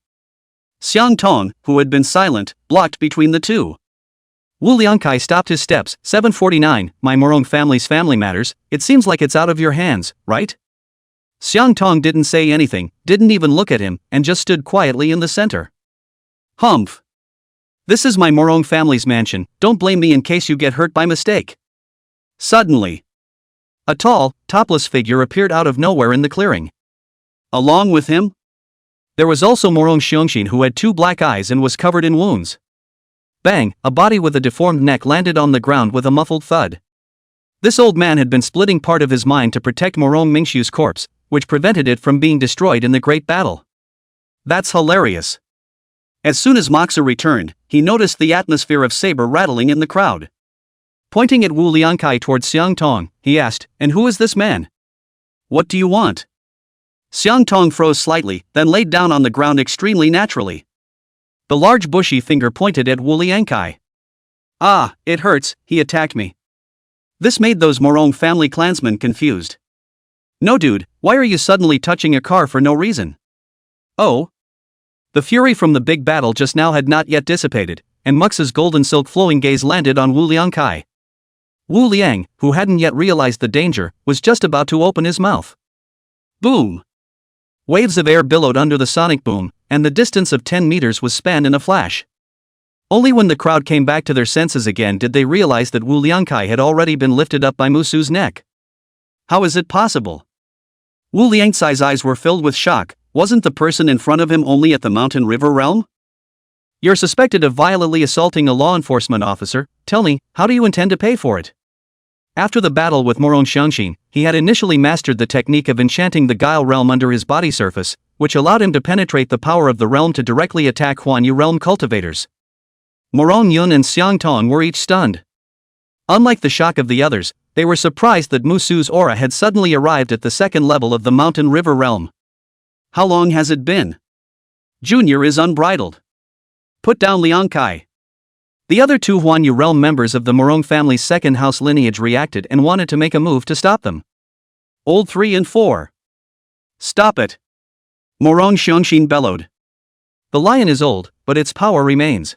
Xiang Tong, who had been silent, blocked between the two. Wu Liangcai stopped his steps. 749, my Morong family's family matters, it seems like it's out of your hands, right? Xiang Tong didn't say anything, didn't even look at him, and just stood quietly in the center. Humph. This is my Morong family's mansion, don't blame me in case you get hurt by mistake. Suddenly, a tall, topless figure appeared out of nowhere in the clearing. Along with him, there was also Morong Xiongxin, who had two black eyes and was covered in wounds. Bang, a body with a deformed neck landed on the ground with a muffled thud. This old man had been splitting part of his mind to protect Morong Mingshu's corpse, which prevented it from being destroyed in the great battle. That's hilarious. As soon as Moxa returned, he noticed the atmosphere of saber rattling in the crowd. Pointing at Wu Liangcai towards Xiang Tong, he asked, and who is this man? What do you want? Xiang Tong froze slightly, then laid down on the ground extremely naturally. The large bushy finger pointed at Wu Liangkai. Ah, it hurts, he attacked me. This made those Morong family clansmen confused. No dude, why are you suddenly touching a car for no reason? Oh. The fury from the big battle just now had not yet dissipated, and Mux's golden silk flowing gaze landed on Wu Liangkai. Wu Liang, who hadn't yet realized the danger, was just about to open his mouth. Boom! Waves of air billowed under the sonic boom, and the distance of 10 meters was spanned in a flash. Only when the crowd came back to their senses again did they realize that Wu Liangkai had already been lifted up by Musu's neck. How is it possible? Wu Liangcai's eyes were filled with shock. Wasn't the person in front of him only at the mountain river realm? You're suspected of violently assaulting a law enforcement officer. Tell me, how do you intend to pay for it? After the battle with Morong Xiangxin, he had initially mastered the technique of enchanting the Guile realm under his body surface, which allowed him to penetrate the power of the realm to directly attack Huanyu realm cultivators. Morong Yun and Xiang Tong were each stunned. Unlike the shock of the others, they were surprised that Musu's aura had suddenly arrived at the second level of the mountain river realm. How long has it been? Junior is unbridled. Put down Liangkai. The other two Huanyu realm members of the Morong family's second house lineage reacted and wanted to make a move to stop them. Old 3 and 4. Stop it! Morong Xiangxin bellowed. The lion is old, but its power remains.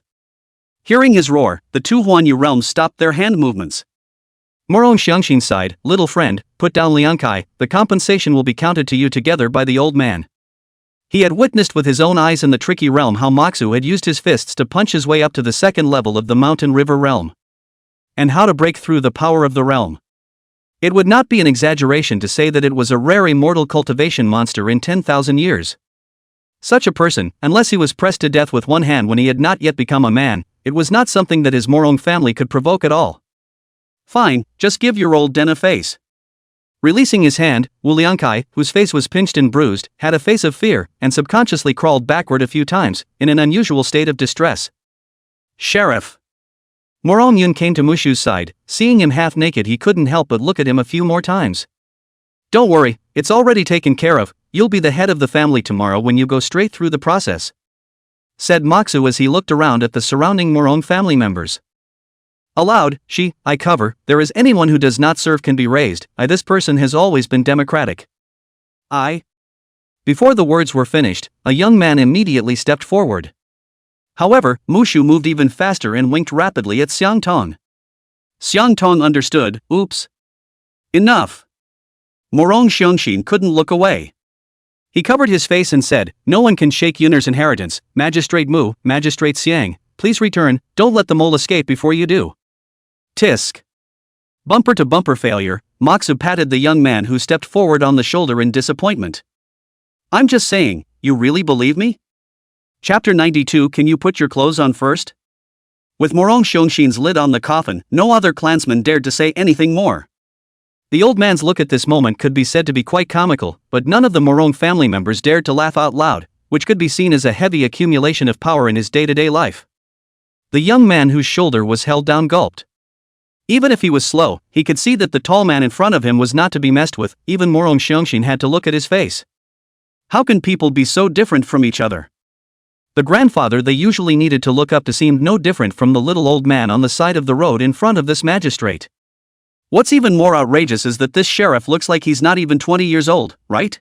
Hearing his roar, the two Huanyu realms stopped their hand movements. Morong Xiangxin sighed, little friend, put down Liangkai, the compensation will be counted to you together by the old man. He had witnessed with his own eyes in the tricky realm how Moxu had used his fists to punch his way up to the second level of the mountain river realm. And how to break through the power of the realm. It would not be an exaggeration to say that it was a rare immortal cultivation monster in 10,000 years. Such a person, unless he was pressed to death with one hand when he had not yet become a man, it was not something that his Morong family could provoke at all. Fine, just give your old den a face. Releasing his hand, Wu Liangkai, whose face was pinched and bruised, had a face of fear, and subconsciously crawled backward a few times, in an unusual state of distress. Sheriff! Morong Yun came to Mushu's side. Seeing him half naked, he couldn't help but look at him a few more times. Don't worry, it's already taken care of, you'll be the head of the family tomorrow when you go straight through the process, said Moxu as he looked around at the surrounding Morong family members. Aloud, I cover, there is anyone who does not serve can be raised, this person has always been democratic. Before the words were finished, a young man immediately stepped forward. However, Mushu moved even faster and winked rapidly at Xiang Tong. Xiang Tong understood, oops. Enough. Morong Xiangxin couldn't look away. He covered his face and said, no one can shake Yunner's inheritance, Magistrate Mu, Magistrate Xiang, please return, don't let the mole escape before you do. Tisk. Bumper-to-bumper failure, Moxu patted the young man who stepped forward on the shoulder in disappointment. I'm just saying, you really believe me? Chapter 92. Can you put your clothes on first? With Morong Xiangxin's lid on the coffin, no other clansman dared to say anything more. The old man's look at this moment could be said to be quite comical, but none of the Morong family members dared to laugh out loud, which could be seen as a heavy accumulation of power in his day-to-day life. The young man whose shoulder was held down gulped. Even if he was slow, he could see that the tall man in front of him was not to be messed with. Even Morong Xiangxin had to look at his face. How can people be so different from each other? The grandfather they usually needed to look up to seemed no different from the little old man on the side of the road in front of this magistrate. What's even more outrageous is that this sheriff looks like he's not even 20 years old, right?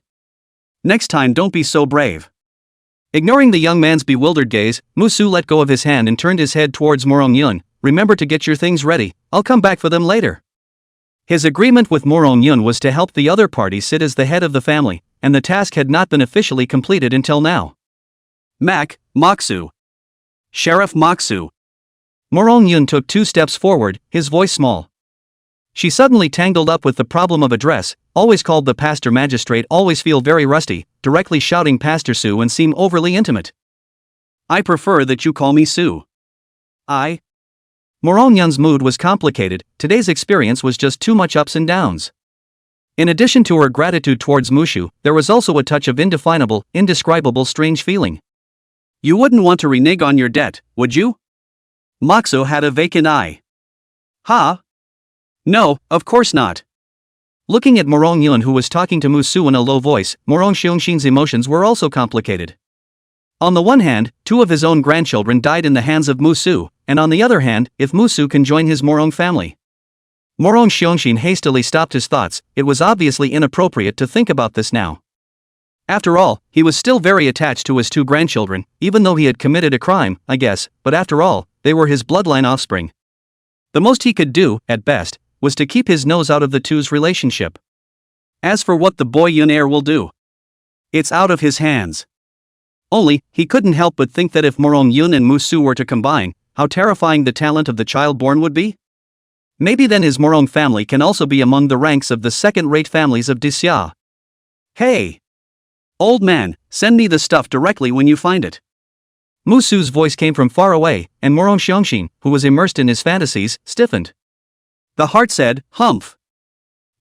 Next time don't be so brave. Ignoring the young man's bewildered gaze, Musu let go of his hand and turned his head towards Morong Yun. Remember to get your things ready, I'll come back for them later. His agreement with Morong Yun was to help the other party sit as the head of the family, and the task had not been officially completed until now. Moxu. Sheriff Moxu. Morong Yun took 2 steps forward, his voice small. She suddenly tangled up with the problem of address, always called the pastor magistrate, always feel very rusty, directly shouting Pastor Su and seem overly intimate. I prefer that you call me Su. Morong Yun's mood was complicated, today's experience was just too much ups and downs. In addition to her gratitude towards Mushu, there was also a touch of indefinable, indescribable strange feeling. You wouldn't want to renege on your debt, would you? Moxu had a vacant eye. No, of course not. Looking at Morong Yun, who was talking to Musu in a low voice, Morong Xiongxin's emotions were also complicated. On the one hand, 2 of his own grandchildren died in the hands of Musu, and on the other hand, if Musu can join his Morong family. Morong Xiongxin hastily stopped his thoughts. It was obviously inappropriate to think about this now. After all, he was still very attached to his 2 grandchildren, even though he had committed a crime, I guess, but after all, they were his bloodline offspring. The most he could do, at best, was to keep his nose out of the two's relationship. As for what the boy Yun heir will do, it's out of his hands. Only, he couldn't help but think that if Morong Yun and Musu were to combine, how terrifying the talent of the child born would be? Maybe then his Morong family can also be among the ranks of the second-rate families of Disya. Hey! Old man, send me the stuff directly when you find it. Musu's voice came from far away, and Morong Xiongxin, who was immersed in his fantasies, stiffened. The heart said, "Humph.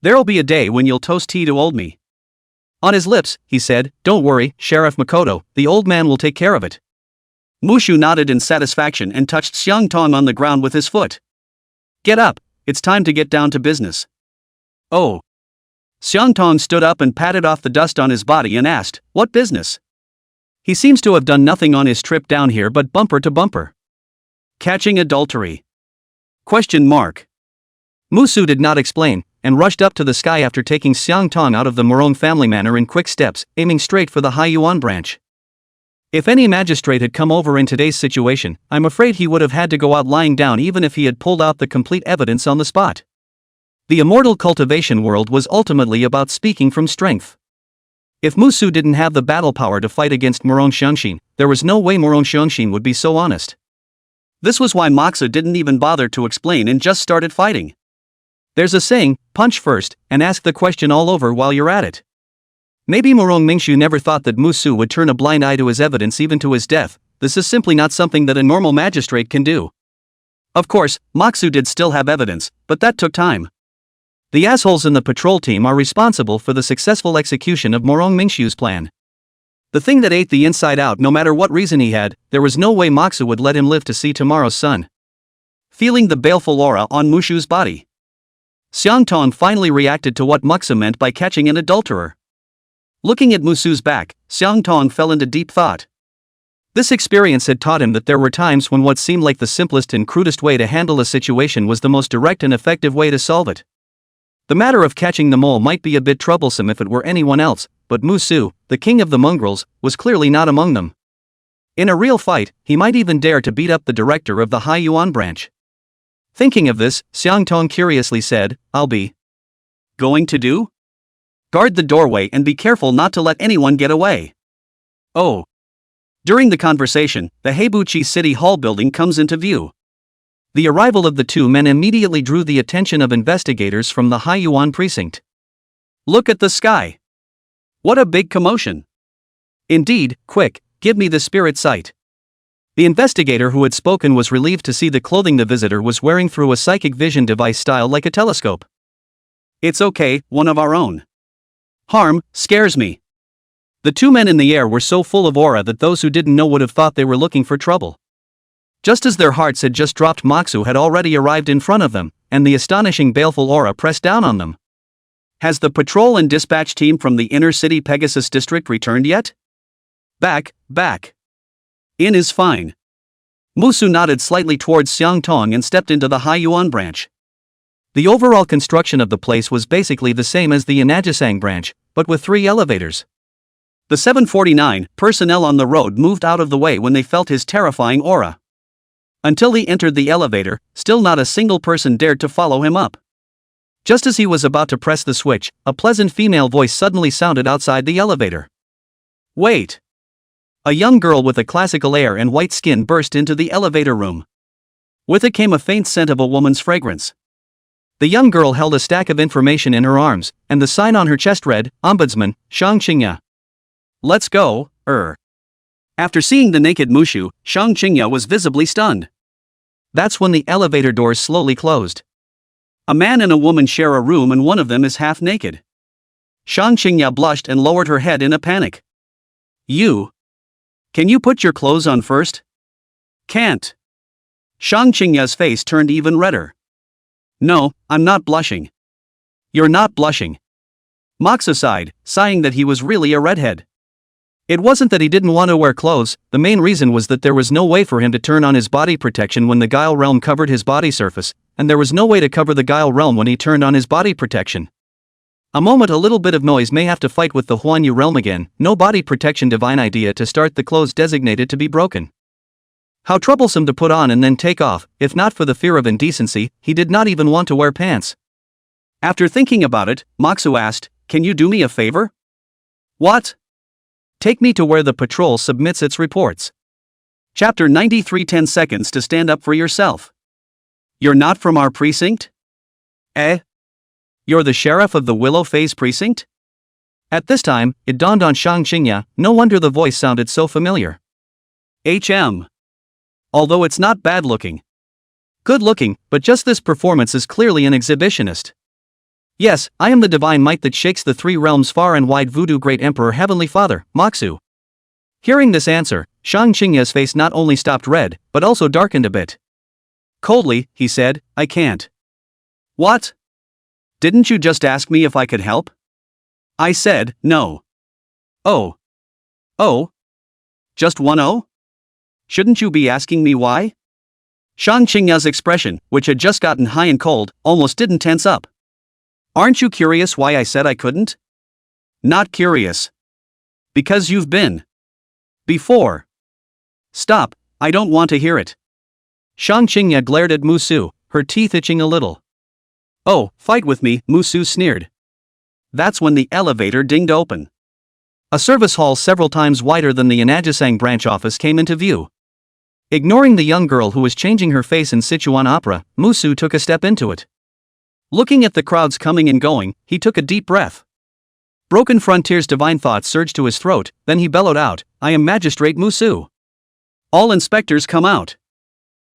There'll be a day when you'll toast tea to old me." On his lips, he said, "Don't worry, Sheriff Makoto, the old man will take care of it." Mushu nodded in satisfaction and touched Xiang Tong on the ground with his foot. "Get up, it's time to get down to business." "Oh." Xiang Tong stood up and patted off the dust on his body and asked, "What business?" He seems to have done nothing on his trip down here but bumper to bumper. "Catching adultery?" Question mark. Musu did not explain, and rushed up to the sky after taking Xiang Tong out of the Morong family manor in quick steps, aiming straight for the Hai Yuan branch. If any magistrate had come over in today's situation, I'm afraid he would have had to go out lying down even if he had pulled out the complete evidence on the spot. The immortal cultivation world was ultimately about speaking from strength. If Musu didn't have the battle power to fight against Morong Xiongxin, there was no way Morong Xiongxin would be so honest. This was why Moxa didn't even bother to explain and just started fighting. There's a saying, punch first, and ask the question all over while you're at it. Maybe Morong Mingshu never thought that Musu would turn a blind eye to his evidence even to his death. This is simply not something that a normal magistrate can do. Of course, Moxu did still have evidence, but that took time. The assholes in the patrol team are responsible for the successful execution of Morong Mingshu's plan. The thing that ate the inside out, no matter what reason he had, there was no way Moxu would let him live to see tomorrow's sun. Feeling the baleful aura on Mushu's body, Xiang Tong finally reacted to what Moxu meant by catching an adulterer. Looking at Musu's back, Xiang Tong fell into deep thought. This experience had taught him that there were times when what seemed like the simplest and crudest way to handle a situation was the most direct and effective way to solve it. The matter of catching the mole might be a bit troublesome if it were anyone else, but Musu, the king of the mongrels, was clearly not among them. In a real fight, he might even dare to beat up the director of the Hai Yuan branch. Thinking of this, Xiang Tong curiously said, "I'll be going to do? Guard the doorway and be careful not to let anyone get away." Oh. During the conversation, the Heibuchi City Hall building comes into view. The arrival of the two men immediately drew the attention of investigators from the Hai Yuan precinct. Look at the sky. What a big commotion. Indeed, quick, give me the spirit sight. The investigator who had spoken was relieved to see the clothing the visitor was wearing through a psychic vision device style like a telescope. It's okay, one of our own. Harm scares me. The two men in the air were so full of aura that those who didn't know would have thought they were looking for trouble. Just as their hearts had just dropped, Moxu had already arrived in front of them, and the astonishing baleful aura pressed down on them. Has the patrol and dispatch team from the inner city Pegasus district returned yet? Back. In is fine. Musu nodded slightly towards Xiang Tong and stepped into the Hai Yuan branch. The overall construction of the place was basically the same as the Yanajisang branch, but with 3 elevators. The 749 personnel on the road moved out of the way when they felt his terrifying aura. Until he entered the elevator, still not a single person dared to follow him up. Just as he was about to press the switch, a pleasant female voice suddenly sounded outside the elevator. Wait! A young girl with a classical air and white skin burst into the elevator room. With it came a faint scent of a woman's fragrance. The young girl held a stack of information in her arms, and the sign on her chest read, Ombudsman, Shang Qingya. Let's go, After seeing the naked Mushu, Shang Qingya was visibly stunned. That's when the elevator doors slowly closed. A man and a woman share a room and one of them is half naked. Shang Qingya blushed and lowered her head in a panic. Can you put your clothes on first? Can't. Shang Qingya's face turned even redder. No, I'm not blushing. You're not blushing. Moxu sighed, sighing that he was really a redhead. It wasn't that he didn't want to wear clothes, the main reason was that there was no way for him to turn on his body protection when the Guile realm covered his body surface, and there was no way to cover the Guile realm when he turned on his body protection. A little bit of noise may have to fight with the Huanyu realm again, no body protection divine idea to start the clothes designated to be broken. How troublesome to put on and then take off, if not for the fear of indecency, he did not even want to wear pants. After thinking about it, Moxu asked, "Can you do me a favor?" "What?" "Take me to where the patrol submits its reports." Chapter 93 10 seconds to stand up for yourself. You're not from our precinct? Eh? You're the sheriff of the Willow Phase precinct? At this time, it dawned on Shang Qingya, no wonder the voice sounded so familiar. Although it's not bad looking. Good looking, but just this performance is clearly an exhibitionist. Yes, I am the divine might that shakes the three realms far and wide voodoo great emperor heavenly father, Moxu. Hearing this answer, Shang Qingya's face not only stopped red, but also darkened a bit. Coldly, he said, "I can't." "What? Didn't you just ask me if I could help?" "I said, no." "Oh. Oh? Just one oh? Shouldn't you be asking me why?" Shang Qingya's expression, which had just gotten high and cold, almost didn't tense up. "Aren't you curious why I said I couldn't?" "Not curious. Because you've been. Before." "Stop, I don't want to hear it." Shang Qingya glared at Musu, her teeth itching a little. "Oh, fight with me," Musu sneered. That's when the elevator dinged open. A service hall several times wider than the Yanajisang branch office came into view. Ignoring the young girl who was changing her face in Sichuan opera, Musu took a step into it. Looking at the crowds coming and going, he took a deep breath. Broken Frontier's divine thoughts surged to his throat, then he bellowed out, "I am Magistrate Musu. All inspectors come out."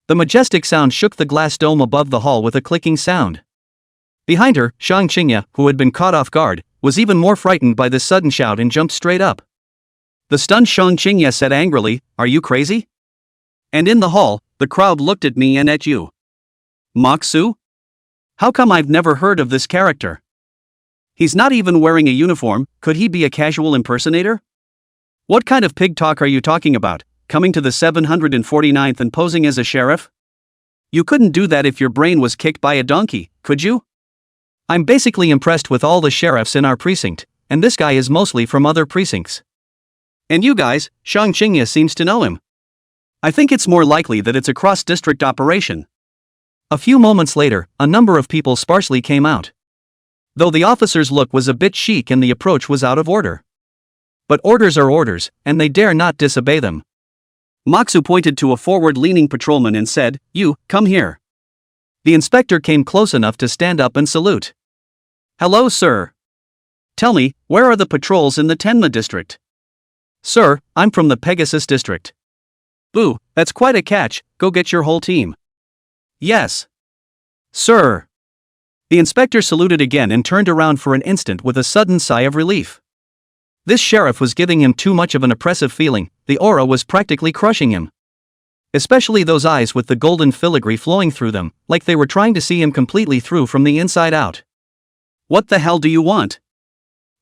The majestic sound shook the glass dome above the hall with a clicking sound. Behind her, Shang Qingya, who had been caught off guard, was even more frightened by this sudden shout and jumped straight up. The stunned Shang Qingya said angrily, "Are you crazy?" And in the hall, the crowd looked at me and at you. "Moxu? How come I've never heard of this character? He's not even wearing a uniform, could he be a casual impersonator? What kind of pig talk are you talking about, coming to the 749th and posing as a sheriff? You couldn't do that if your brain was kicked by a donkey, could you? I'm basically impressed with all the sheriffs in our precinct, and this guy is mostly from other precincts. And you guys, Shang Qingya seems to know him. I think it's more likely that it's a cross-district operation." A few moments later, a number of people sparsely came out. Though the officer's look was a bit chic and the approach was out of order. But orders are orders, and they dare not disobey them. Moxu pointed to a forward-leaning patrolman and said, "You, come here." The inspector came close enough to stand up and salute. "Hello, sir. Tell me, where are the patrols in the Tenma district?" "Sir, I'm from the Pegasus district." "Boo, that's quite a catch, go get your whole team." "Yes. Sir." The inspector saluted again and turned around for an instant with a sudden sigh of relief. This sheriff was giving him too much of an oppressive feeling, the aura was practically crushing him. Especially those eyes with the golden filigree flowing through them, like they were trying to see him completely through from the inside out. "What the hell do you want?"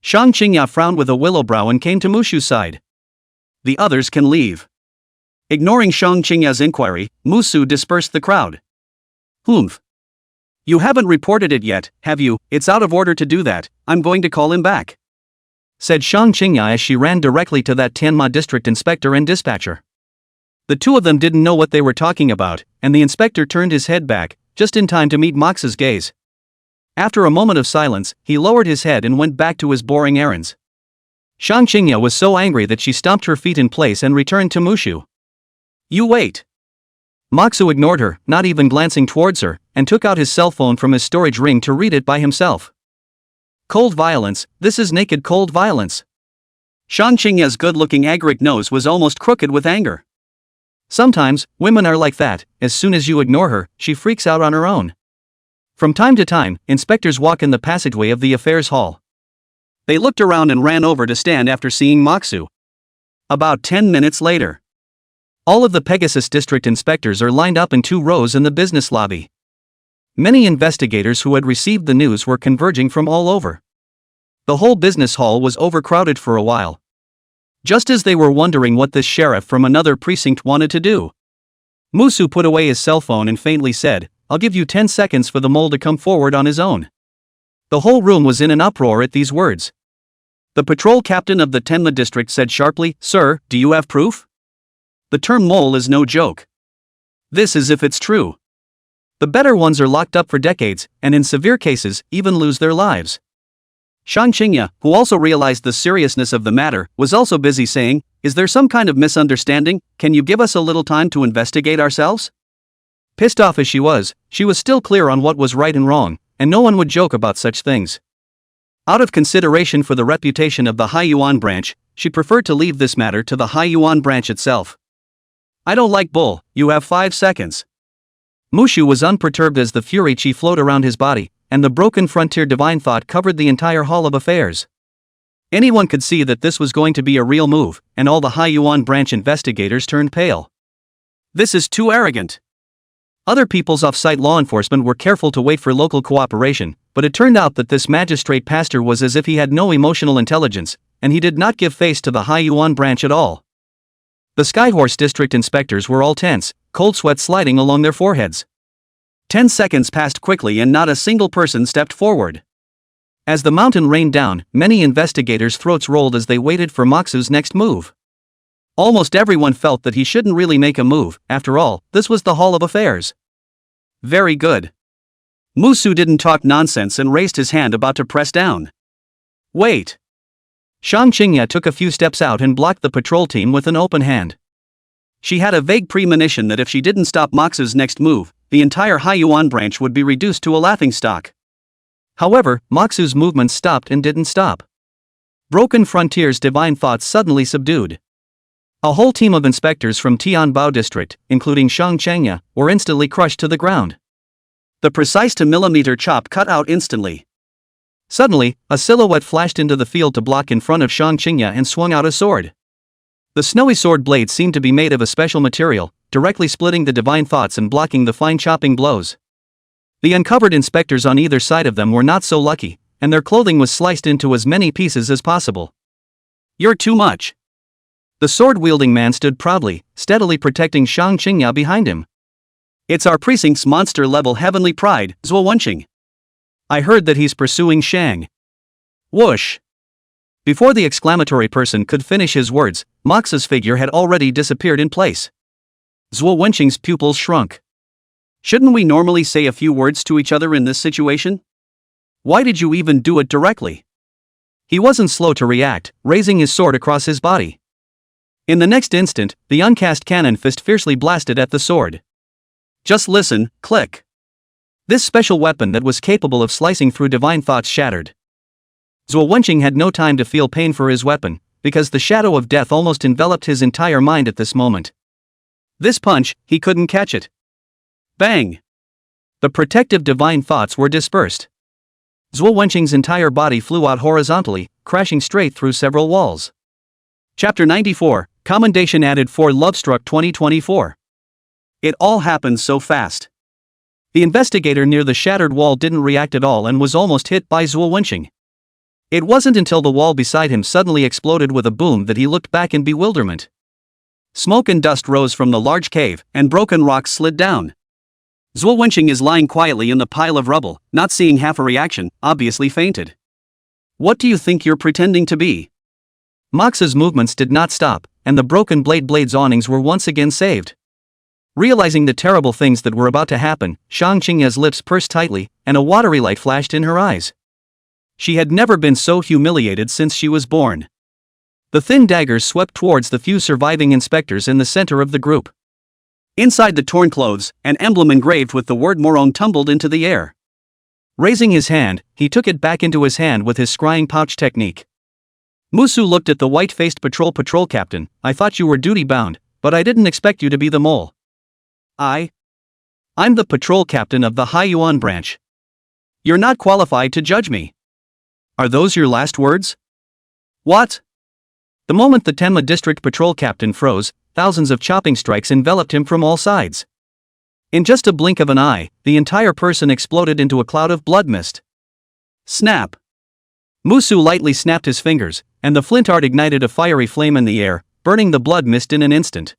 Shang Qingya frowned with a willow brow and came to Mushu's side. "The others can leave." Ignoring Shang Qingya's inquiry, Musu dispersed the crowd. "Humph. You haven't reported it yet, have you? It's out of order to do that, I'm going to call him back," said Shang Qingya as she ran directly to that Tianma district inspector and dispatcher. The two of them didn't know what they were talking about, and the inspector turned his head back, just in time to meet Mox's gaze. After a moment of silence, he lowered his head and went back to his boring errands. Shang Qingya was so angry that she stomped her feet in place and returned to Mushu. "You wait." Moxu ignored her, not even glancing towards her, and took out his cell phone from his storage ring to read it by himself. "Cold violence, this is naked cold violence." Shang Qingya's good-looking agaric nose was almost crooked with anger. Sometimes, women are like that, as soon as you ignore her, she freaks out on her own. From time to time, inspectors walk in the passageway of the affairs hall. They looked around and ran over to stand after seeing Moxu. About 10 minutes later. All of the Pegasus district inspectors are lined up in 2 rows in the business lobby. many investigators who had received the news were converging from all over. The whole business hall was overcrowded for a while. Just as they were wondering what this sheriff from another precinct wanted to do, Musu put away his cell phone and faintly said, "I'll give you 10 seconds for the mole to come forward on his own." The whole room was in an uproar at these words. The patrol captain of the Tenma district said sharply, "Sir, do you have proof? The term mole is no joke. This is if it's true. The better ones are locked up for decades, and in severe cases, even lose their lives." Shang Qingya, who also realized the seriousness of the matter, was also busy saying, "Is there some kind of misunderstanding? Can you give us a little time to investigate ourselves?" Pissed off as she was still clear on what was right and wrong, and no one would joke about such things. Out of consideration for the reputation of the Haiyuan branch, she preferred to leave this matter to the Haiyuan branch itself. "I don't like bull, you have 5 seconds. Mushu was unperturbed as the fury chi flowed around his body, and the broken frontier divine thought covered the entire hall of affairs. Anyone could see that this was going to be a real move, and all the Haiyuan branch investigators turned pale. This is too arrogant. Other people's off-site law enforcement were careful to wait for local cooperation, but it turned out that this magistrate pastor was as if he had no emotional intelligence, and he did not give face to the Haiyuan branch at all. The Skyhorse district inspectors were all tense, cold sweat sliding along their foreheads. 10 seconds passed quickly and not a single person stepped forward. As the mountain rained down, many investigators' throats rolled as they waited for Moxu's next move. Almost everyone felt that he shouldn't really make a move, after all, this was the Hall of Affairs. Very good. Musu didn't talk nonsense and raised his hand about to press down. Wait. Shang Qingya took a few steps out and blocked the patrol team with an open hand. She had a vague premonition that if she didn't stop Moxu's next move, the entire Haiyuan branch would be reduced to a laughingstock. However, Moxu's movements stopped and didn't stop. Broken Frontier's divine thoughts suddenly subdued. A whole team of inspectors from Tianbao district, including Shang Qingya, were instantly crushed to the ground. The precise to millimeter chop cut out instantly. Suddenly, a silhouette flashed into the field to block in front of Shang Qingya and swung out a sword. The snowy sword blade seemed to be made of a special material, directly splitting the divine thoughts and blocking the fine chopping blows. The uncovered inspectors on either side of them were not so lucky, and their clothing was sliced into as many pieces as possible. "You're too much." The sword-wielding man stood proudly, steadily protecting Shang Qingya behind him. "It's our precinct's monster-level heavenly pride, Zhuo Wenqing. I heard that he's pursuing Shang." Whoosh! Before the exclamatory person could finish his words, Mox's figure had already disappeared in place. Zhuo Wenqing's pupils shrunk. "Shouldn't we normally say a few words to each other in this situation? Why did you even do it directly?" He wasn't slow to react, raising his sword across his body. In the next instant, the uncast cannon fist fiercely blasted at the sword. Just listen, click. This special weapon that was capable of slicing through divine thoughts shattered. Zhuo Wenqing had no time to feel pain for his weapon, because the shadow of death almost enveloped his entire mind at this moment. This punch, he couldn't catch it. Bang! The protective divine thoughts were dispersed. Zhuo Wenqing's entire body flew out horizontally, crashing straight through several walls. Chapter 94, Commendation added for Lovestruck 2024. It all happened so fast. The investigator near the shattered wall didn't react at all and was almost hit by Zhuo Wenqing. It wasn't until the wall beside him suddenly exploded with a boom that he looked back in bewilderment. Smoke and dust rose from the large cave, and broken rocks slid down. Zhuo Wenqing is lying quietly in the pile of rubble, not seeing half a reaction, obviously fainted. "What do you think you're pretending to be?" Mox's movements did not stop, and the broken blade's awnings were once again saved. Realizing the terrible things that were about to happen, Shang Qingya's lips pursed tightly, and a watery light flashed in her eyes. She had never been so humiliated since she was born. The thin daggers swept towards the few surviving inspectors in the center of the group. Inside the torn clothes, an emblem engraved with the word Morong tumbled into the air. Raising his hand, he took it back into his hand with his scrying pouch technique. Musu looked at the white-faced patrol captain. "I thought you were duty-bound, but I didn't expect you to be the mole." I'm the patrol captain of the Haiyuan branch. You're not qualified to judge me." "Are those your last words?" "What?" The moment the Tenma district patrol captain froze, thousands of chopping strikes enveloped him from all sides. In just a blink of an eye, the entire person exploded into a cloud of blood mist. Snap! Musu lightly snapped his fingers, and the flint art ignited a fiery flame in the air, burning the blood mist in an instant.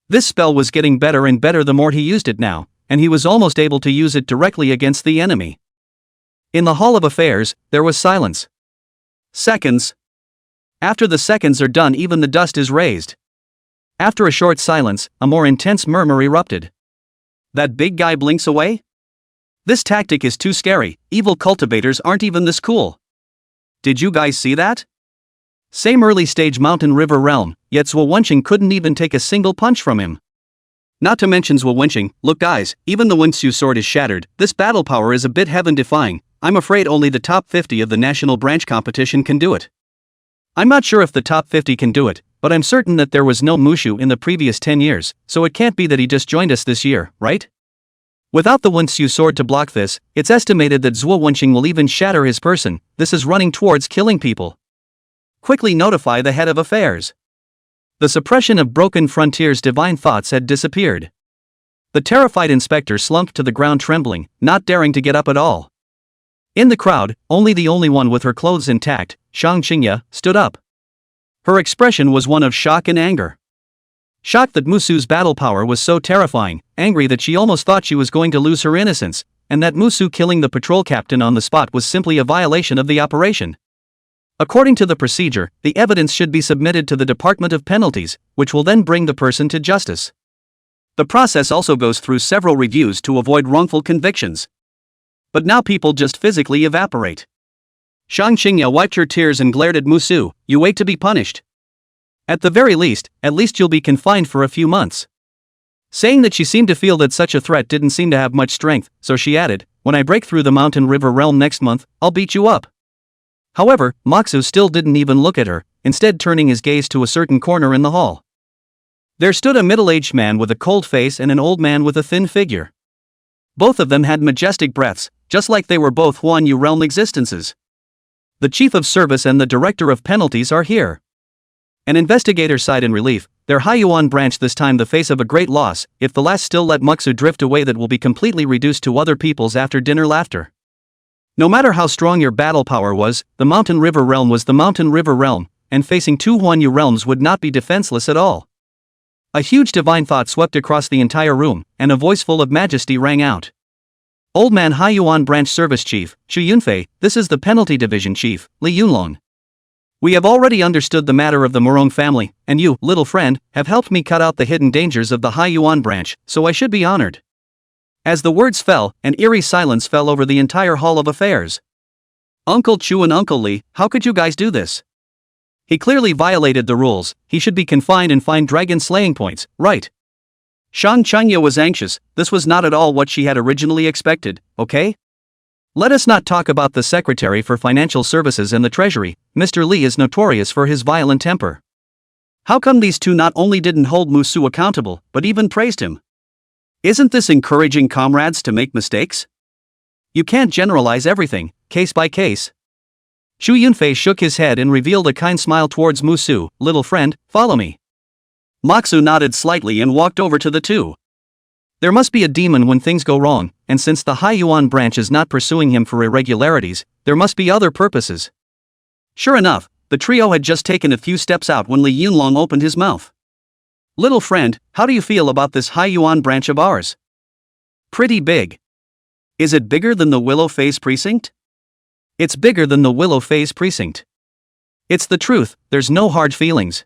This spell was getting better and better the more he used it now, and he was almost able to use it directly against the enemy. In the Hall of Affairs, there was silence. Seconds. After the seconds are done, even the dust is raised. After a short silence, a more intense murmur erupted. That big guy blinks away? This tactic is too scary, evil cultivators aren't even this cool. Did you guys see that? Same early stage mountain river realm, yet Zhuo Wenqing couldn't even take a single punch from him. Not to mention Zhuo Wenqing, look guys, even the Wenxu sword is shattered, this battle power is a bit heaven-defying, I'm afraid only the top 50 of the national branch competition can do it. I'm not sure if the top 50 can do it, but I'm certain that there was no Mushu in the previous 10 years, so it can't be that he just joined us this year, right? Without the Wenxu sword to block this, it's estimated that Zhuo Wenqing will even shatter his person, this is running towards killing people. Quickly notify the head of affairs. The suppression of broken frontiers' divine thoughts had disappeared. The terrified inspector slumped to the ground trembling, not daring to get up at all. In the crowd, only the only one with her clothes intact, Shang Qingya, stood up. Her expression was one of shock and anger. Shocked that Musu's battle power was so terrifying, angry that she almost thought she was going to lose her innocence, and that Musu killing the patrol captain on the spot was simply a violation of the operation. According to the procedure, the evidence should be submitted to the Department of Penalties, which will then bring the person to justice. The process also goes through several reviews to avoid wrongful convictions. But now people just physically evaporate. Shang Qingya wiped her tears and glared at Musu, you wait to be punished. At the very least, at least you'll be confined for a few months. Saying that she seemed to feel that such a threat didn't seem to have much strength, so she added, when I break through the mountain river realm next month, I'll beat you up. However, Moxu still didn't even look at her, instead turning his gaze to a certain corner in the hall. There stood a middle-aged man with a cold face and an old man with a thin figure. Both of them had majestic breaths, just like they were both Huan Yu realm existences. The chief of service and the director of penalties are here. An investigator sighed in relief, their Haiyuan branch this time the face of a great loss, if the last still let Muxu drift away that will be completely reduced to other people's after dinner laughter. No matter how strong your battle power was, the Mountain River realm was the Mountain River realm, and facing two Huanyu realms would not be defenseless at all. A huge divine thought swept across the entire room, and a voice full of majesty rang out. Old Man Haiyuan Branch Service Chief, Xu Yunfei, this is the Penalty Division Chief, Li Yunlong. We have already understood the matter of the Morong family, and you, little friend, have helped me cut out the hidden dangers of the Haiyuan branch, so I should be honored. As the words fell, an eerie silence fell over the entire Hall of Affairs. Uncle Chu and Uncle Li, how could you guys do this? He clearly violated the rules, he should be confined and fined dragon slaying points, right? Shang Qingya was anxious, this was not at all what she had originally expected, okay? Let us not talk about the Secretary for Financial Services and the Treasury, Mr. Li is notorious for his violent temper. How come these two not only didn't hold Musu accountable, but even praised him? Isn't this encouraging comrades to make mistakes? You can't generalize everything, case by case. Xu Yunfei shook his head and revealed a kind smile towards Musu, little friend, follow me. Moxu nodded slightly and walked over to the two. There must be a demon when things go wrong, and since the Haiyuan branch is not pursuing him for irregularities, there must be other purposes. Sure enough, the trio had just taken a few steps out when Li Yunlong opened his mouth. Little friend, how do you feel about this Haiyuan branch of ours? Pretty big. Is it bigger than the Willow Phase Precinct? It's bigger than the Willow Phase Precinct. It's the truth, there's no hard feelings.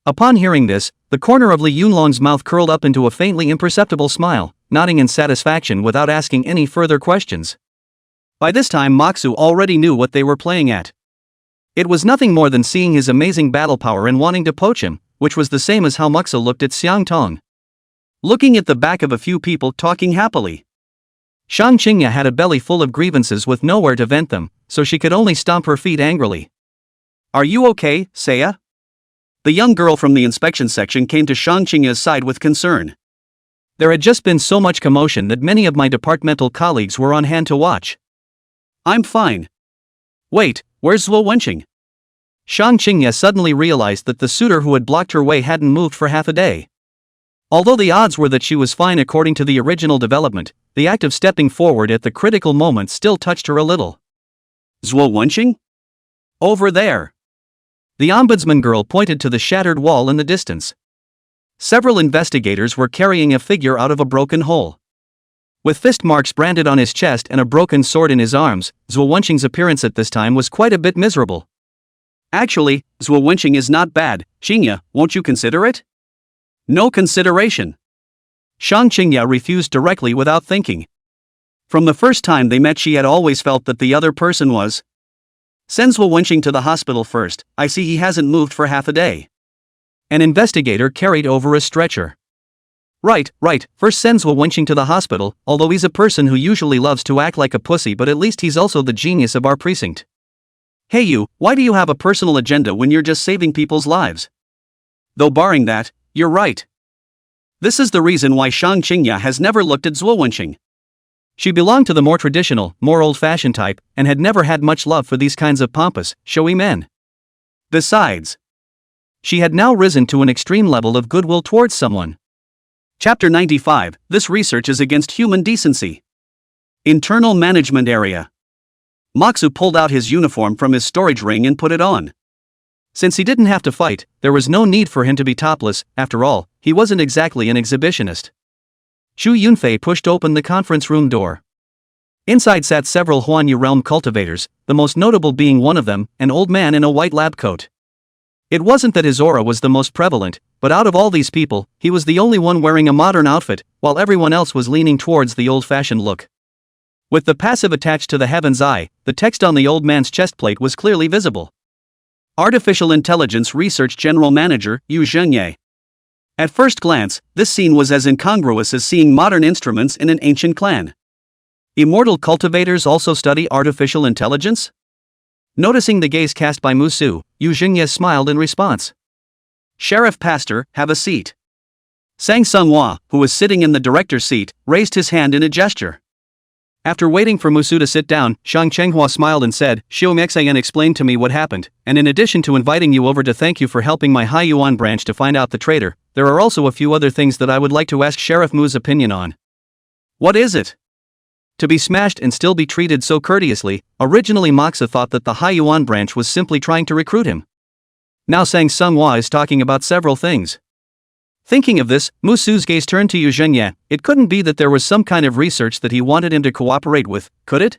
Upon hearing this, the corner of Li Yunlong's mouth curled up into a faintly imperceptible smile, nodding in satisfaction without asking any further questions. By this time Moxu already knew what they were playing at. It was nothing more than seeing his amazing battle power and wanting to poach him, which was the same as how Muxu looked at Xiang Tong. Looking at the back of a few people talking happily. Shang Qingya had a belly full of grievances with nowhere to vent them, so she could only stomp her feet angrily. Are you okay, Seiya? The young girl from the inspection section came to Shang Qingya's side with concern. There had just been so much commotion that many of my departmental colleagues were on hand to watch. I'm fine. Wait, where's Zhuo Wenqing? Shang Qingya suddenly realized that the suitor who had blocked her way hadn't moved for half a day. Although the odds were that she was fine according to the original development, the act of stepping forward at the critical moment still touched her a little. Zhuo Wenqing? Over there. The ombudsman girl pointed to the shattered wall in the distance. Several investigators were carrying a figure out of a broken hole. With fist marks branded on his chest and a broken sword in his arms, Zhuo Wenqing's appearance at this time was quite a bit miserable. Actually, Zhuo Wenqing is not bad, Qingya, won't you consider it? No consideration. Shang Qingya refused directly without thinking. From the first time they met she had always felt that the other person was. Send Zhuo Wenqing to the hospital first, I see he hasn't moved for half a day. An investigator carried over a stretcher. Right, first send Zhuo Wenqing to the hospital, although he's a person who usually loves to act like a pussy, but at least he's also the genius of our precinct. Hey you, why do you have a personal agenda when you're just saving people's lives? Though barring that, you're right. This is the reason why Shang Qingya has never looked at Zhuo Wenqing. She belonged to the more traditional, more old-fashioned type, and had never had much love for these kinds of pompous, showy men. Besides, she had now risen to an extreme level of goodwill towards someone. Chapter 95, This research is against human decency. Internal management area. Moxu pulled out his uniform from his storage ring and put it on. Since he didn't have to fight, there was no need for him to be topless, after all, he wasn't exactly an exhibitionist. Xu Yunfei pushed open the conference room door. Inside sat several Huanyu realm cultivators, the most notable being one of them, an old man in a white lab coat. It wasn't that his aura was the most prevalent, but out of all these people, he was the only one wearing a modern outfit, while everyone else was leaning towards the old-fashioned look. With the passive attached to the heaven's eye, the text on the old man's chest plate was clearly visible. Artificial Intelligence Research General Manager, Yu Zhenye. At first glance, this scene was as incongruous as seeing modern instruments in an ancient clan. Immortal cultivators also study artificial intelligence? Noticing the gaze cast by Musu, Yu Zhenye smiled in response. Sheriff Pastor, have a seat. Sang Sunghua, who was sitting in the director's seat, raised his hand in a gesture. After waiting for Musu to sit down, Shang Chenghua smiled and said, Xiu Mexayan explained to me what happened, and in addition to inviting you over to thank you for helping my Hai Yuan branch to find out the traitor, there are also a few other things that I would like to ask Sheriff Mu's opinion on. What is it? To be smashed and still be treated so courteously, originally Moxa thought that the Hai Yuan branch was simply trying to recruit him. Now Sang Sunghua is talking about several things. Thinking of this, Musu's gaze turned to Yu Zhenye. It couldn't be that there was some kind of research that he wanted him to cooperate with, could it?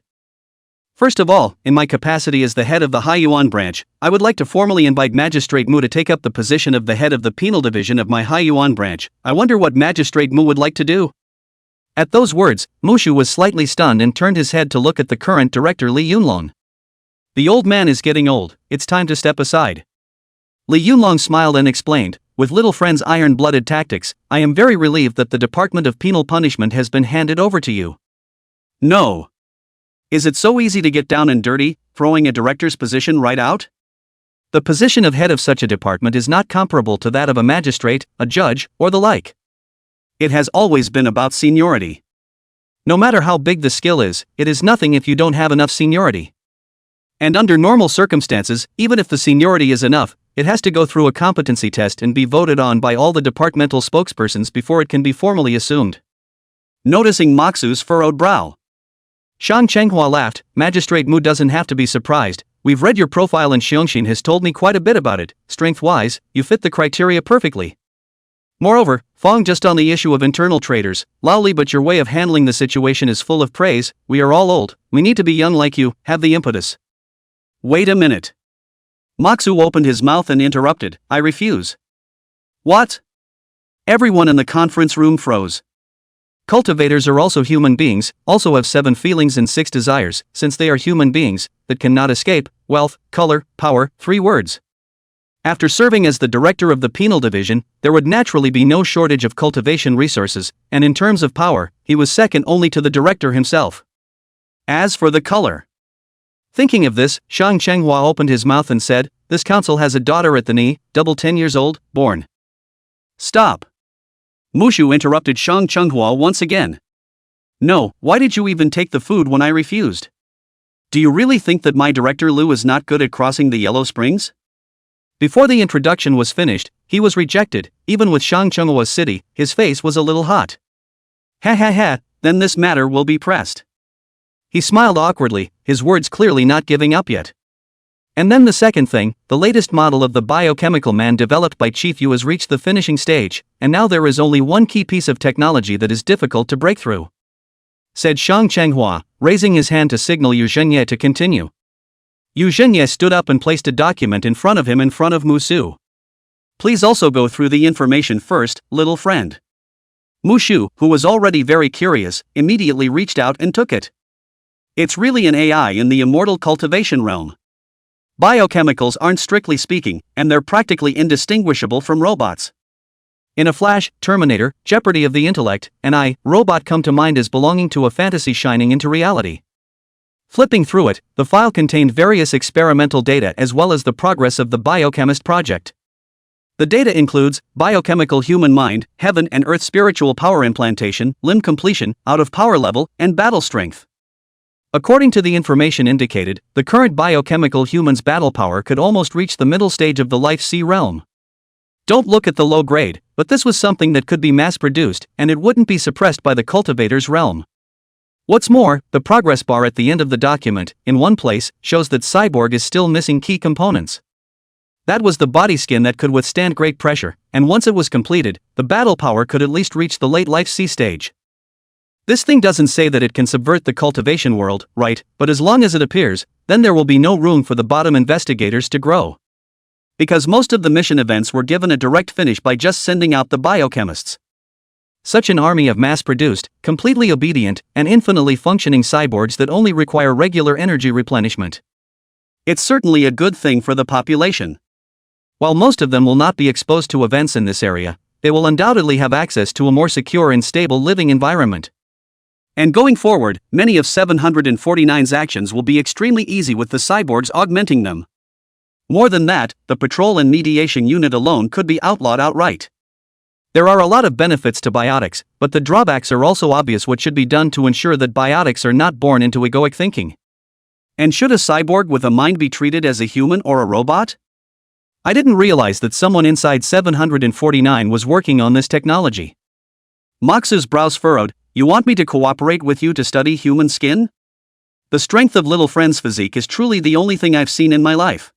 First of all, in my capacity as the head of the Hai Yuan branch, I would like to formally invite Magistrate Mu to take up the position of the head of the penal division of my Hai Yuan branch. I wonder what Magistrate Mu would like to do. At those words, Mushu was slightly stunned and turned his head to look at the current director Li Yunlong. The old man is getting old, it's time to step aside. Li Yunlong smiled and explained, with little friend's iron-blooded tactics, I am very relieved that the Department of Penal Punishment has been handed over to you. No. Is it so easy to get down and dirty, throwing a director's position right out? The position of head of such a department is not comparable to that of a magistrate, a judge, or the like. It has always been about seniority. No matter how big the skill is, it is nothing if you don't have enough seniority. And under normal circumstances, even if the seniority is enough, it has to go through a competency test and be voted on by all the departmental spokespersons before it can be formally assumed. Noticing Moxu's furrowed brow, Shang Chenghua laughed. Magistrate Mu doesn't have to be surprised. We've read your profile and Xiongxin has told me quite a bit about it. Strength-wise, you fit the criteria perfectly. Moreover, Fong, just on the issue of internal traitors, Laoli, but your way of handling the situation is full of praise. We are all old, we need to be young like you, have the impetus. Wait a minute. Moxu opened his mouth and interrupted, I refuse. What? Everyone in the conference room froze. Cultivators are also human beings, also have 7 feelings and 6 desires, since they are human beings, that cannot escape, wealth, color, power, 3 words. After serving as the director of the penal division, there would naturally be no shortage of cultivation resources, and in terms of power, he was second only to the director himself. As for the color. Thinking of this, Shang Chenghua opened his mouth and said, this council has a daughter at the knee, double 10 years old, born. Stop. Mushu interrupted Shang Chenghua once again. No, why did you even take the food when I refused? Do you really think that my director Lu is not good at crossing the Yellow Springs? Before the introduction was finished, he was rejected. Even with Shang Chenghua's city, his face was a little hot. Ha ha ha, then this matter will be pressed. He smiled awkwardly, his words clearly not giving up yet. And then the second thing, the latest model of the biochemical man developed by Chief Yu has reached the finishing stage, and now there is only one key piece of technology that is difficult to break through, said Shang Chenghua, raising his hand to signal Yu Zhenye to continue. Yu Zhenye stood up and placed a document in front of him in front of Mu Su. Please also go through the information first, little friend. Mu Shu, who was already very curious, immediately reached out and took it. It's really an AI in the immortal cultivation realm. Biochemicals aren't strictly speaking, and they're practically indistinguishable from robots. In a flash, Terminator, Jeopardy of the Intellect, and I, Robot come to mind as belonging to a fantasy shining into reality. Flipping through it, the file contained various experimental data as well as the progress of the biochemist project. The data includes biochemical human mind, heaven and earth spiritual power implantation, limb completion, out of power level, and battle strength. According to the information indicated, the current biochemical human's battle power could almost reach the middle stage of the life C realm. Don't look at the low grade, but this was something that could be mass-produced, and it wouldn't be suppressed by the cultivators realm. What's more, the progress bar at the end of the document, in one place, shows that Cyborg is still missing key components. That was the body skin that could withstand great pressure, and once it was completed, the battle power could at least reach the late life C stage. This thing doesn't say that it can subvert the cultivation world, right, but as long as it appears, then there will be no room for the bottom investigators to grow. Because most of the mission events were given a direct finish by just sending out the biochemists. Such an army of mass-produced, completely obedient, and infinitely functioning cyborgs that only require regular energy replenishment. It's certainly a good thing for the population. While most of them will not be exposed to events in this area, they will undoubtedly have access to a more secure and stable living environment. And going forward, many of 749's actions will be extremely easy with the cyborgs augmenting them. More than that, the patrol and mediation unit alone could be outlawed outright. There are a lot of benefits to biotics, but the drawbacks are also obvious. What should be done to ensure that biotics are not born into egoic thinking? And should a cyborg with a mind be treated as a human or a robot? I didn't realize that someone inside 749 was working on this technology. Moxu's brows furrowed. You want me to cooperate with you to study human skin? The strength of little friend's physique is truly the only thing I've seen in my life.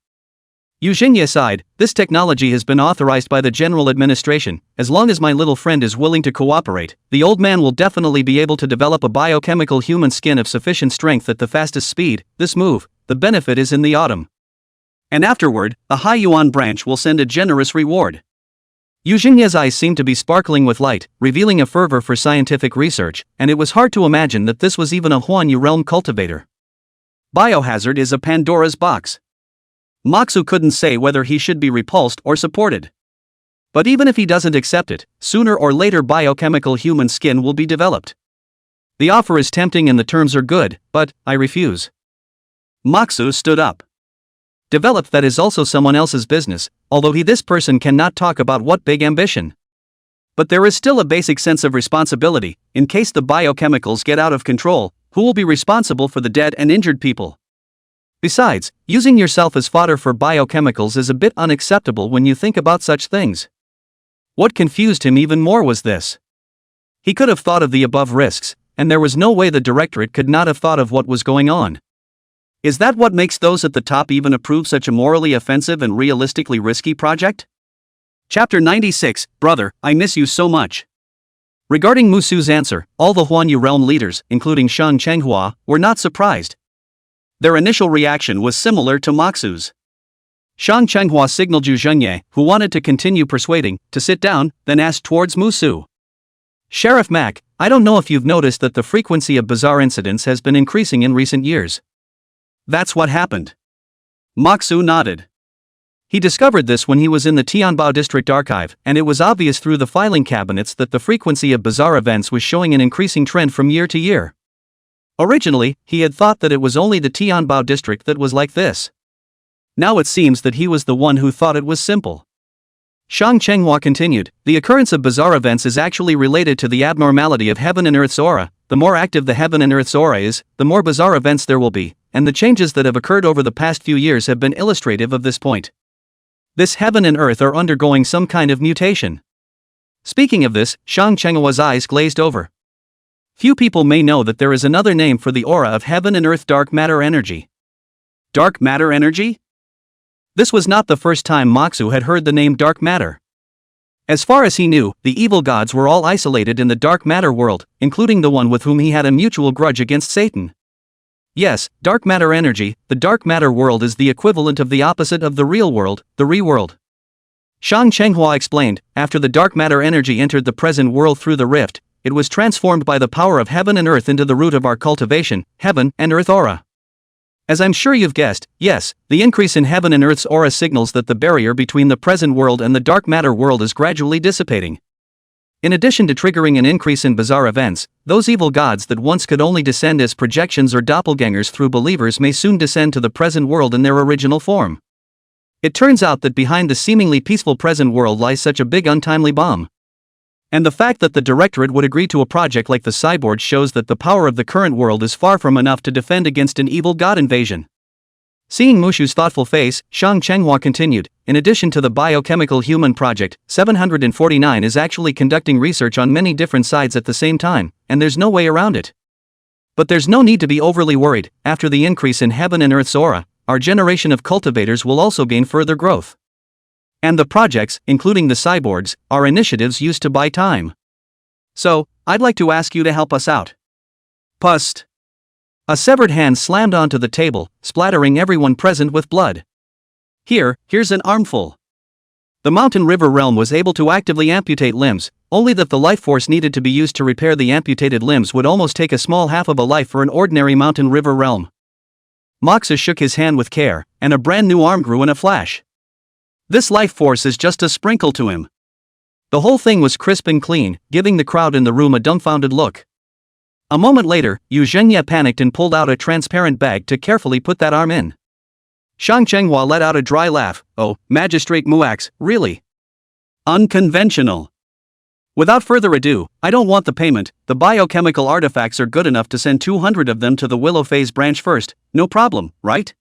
Yu Xingye sighed. This technology has been authorized by the General Administration. As long as my little friend is willing to cooperate, the old man will definitely be able to develop a biochemical human skin of sufficient strength at the fastest speed. This move, the benefit is in the autumn. And afterward, the Hai Yuan branch will send a generous reward. Yu Xingye's eyes seemed to be sparkling with light, revealing a fervor for scientific research, and it was hard to imagine that this was even a Huanyu realm cultivator. Biohazard is a Pandora's box. Moxu couldn't say whether he should be repulsed or supported. But even if he doesn't accept it, sooner or later biochemical human skin will be developed. The offer is tempting and the terms are good, but I refuse. Moxu stood up. Develop that is also someone else's business, although this person cannot talk about what big ambition. But there is still a basic sense of responsibility. In case the biochemicals get out of control, who will be responsible for the dead and injured people? Besides, using yourself as fodder for biochemicals is a bit unacceptable when you think about such things. What confused him even more was this. He could have thought of the above risks, and there was no way the directorate could not have thought of what was going on. Is that what makes those at the top even approve such a morally offensive and realistically risky project? Chapter 96, Brother, I miss you so much. Regarding Musu's answer, all the Huanyu realm leaders, including Shang Chenghua, were not surprised. Their initial reaction was similar to Moxu's. Shang Chenghua signaled Yu Zhenye, who wanted to continue persuading, to sit down, then asked towards Musu. Sheriff Mac, I don't know if you've noticed that the frequency of bizarre incidents has been increasing in recent years. That's what happened. Moxu nodded. He discovered this when he was in the Tianbao District Archive, and it was obvious through the filing cabinets that the frequency of bizarre events was showing an increasing trend from year to year. Originally, he had thought that it was only the Tianbao district that was like this. Now it seems that he was the one who thought it was simple. Shang Chenghua continued, the occurrence of bizarre events is actually related to the abnormality of heaven and earth's aura. The more active the heaven and earth's aura is, the more bizarre events there will be, and the changes that have occurred over the past few years have been illustrative of this point. This heaven and earth are undergoing some kind of mutation. Speaking of this, Shang Chenghua's eyes glazed over. Few people may know that there is another name for the aura of heaven and earth: dark matter energy. Dark matter energy? This was not the first time Moxu had heard the name dark matter. As far as he knew, the evil gods were all isolated in the dark matter world, including the one with whom he had a mutual grudge against, Satan. Yes, dark matter energy, the dark matter world is the equivalent of the opposite of the real world, the re-world. Shang Chenghua explained, after the dark matter energy entered the present world through the rift, it was transformed by the power of heaven and earth into the root of our cultivation, heaven and earth aura. As I'm sure you've guessed, yes, the increase in heaven and earth's aura signals that the barrier between the present world and the dark matter world is gradually dissipating. In addition to triggering an increase in bizarre events, those evil gods that once could only descend as projections or doppelgangers through believers may soon descend to the present world in their original form. It turns out that behind the seemingly peaceful present world lies such a big untimely bomb. And the fact that the directorate would agree to a project like the cyborg shows that the power of the current world is far from enough to defend against an evil god invasion. Seeing Mushu's thoughtful face, Shang Chenghua continued, in addition to the biochemical human project, 749 is actually conducting research on many different sides at the same time, and there's no way around it. But there's no need to be overly worried. After the increase in heaven and earth's aura, our generation of cultivators will also gain further growth. And the projects, including the cyborgs, are initiatives used to buy time. So, I'd like to ask you to help us out. Pust. A severed hand slammed onto the table, splattering everyone present with blood. Here's an armful. The mountain river realm was able to actively amputate limbs, only that the life force needed to be used to repair the amputated limbs would almost take a small half of a life for an ordinary mountain river realm. Moxa shook his hand with care, and a brand new arm grew in a flash. This life force is just a sprinkle to him. The whole thing was crisp and clean, giving the crowd in the room a dumbfounded look. A moment later, Yu Zhengye panicked and pulled out a transparent bag to carefully put that arm in. Shang Chenghua let out a dry laugh. Oh, Magistrate Muax, really? Unconventional. Without further ado, I don't want the payment. The biochemical artifacts are good enough to send 200 of them to the Willow Phase branch first. No problem, right?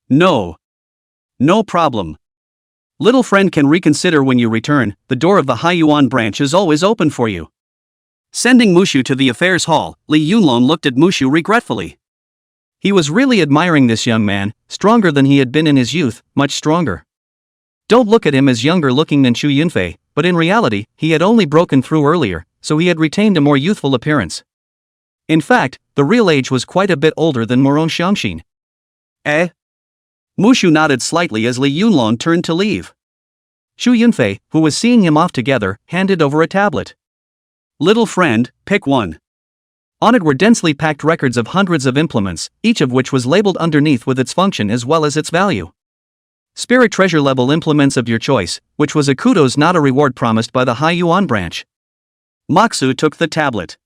No. No problem. Little friend can reconsider when you return. The door of the Haiyuan branch is always open for you. Sending Mushu to the affairs hall, Li Yunlong looked at Mushu regretfully. He was really admiring this young man, stronger than he had been in his youth, much stronger. Don't look at him as younger looking than Chu Yunfei, but in reality, he had only broken through earlier, so he had retained a more youthful appearance. In fact, the real age was quite a bit older than Moron Xiangxin. Eh? Mushu nodded slightly as Li Yunlong turned to leave. Chu Yunfei, who was seeing him off together, handed over a tablet. Little friend, pick one. On it were densely packed records of hundreds of implements, each of which was labeled underneath with its function as well as its value. Spirit treasure level implements of your choice, which was a kudos not a reward promised by the Haiyuan branch. Moxu took the tablet.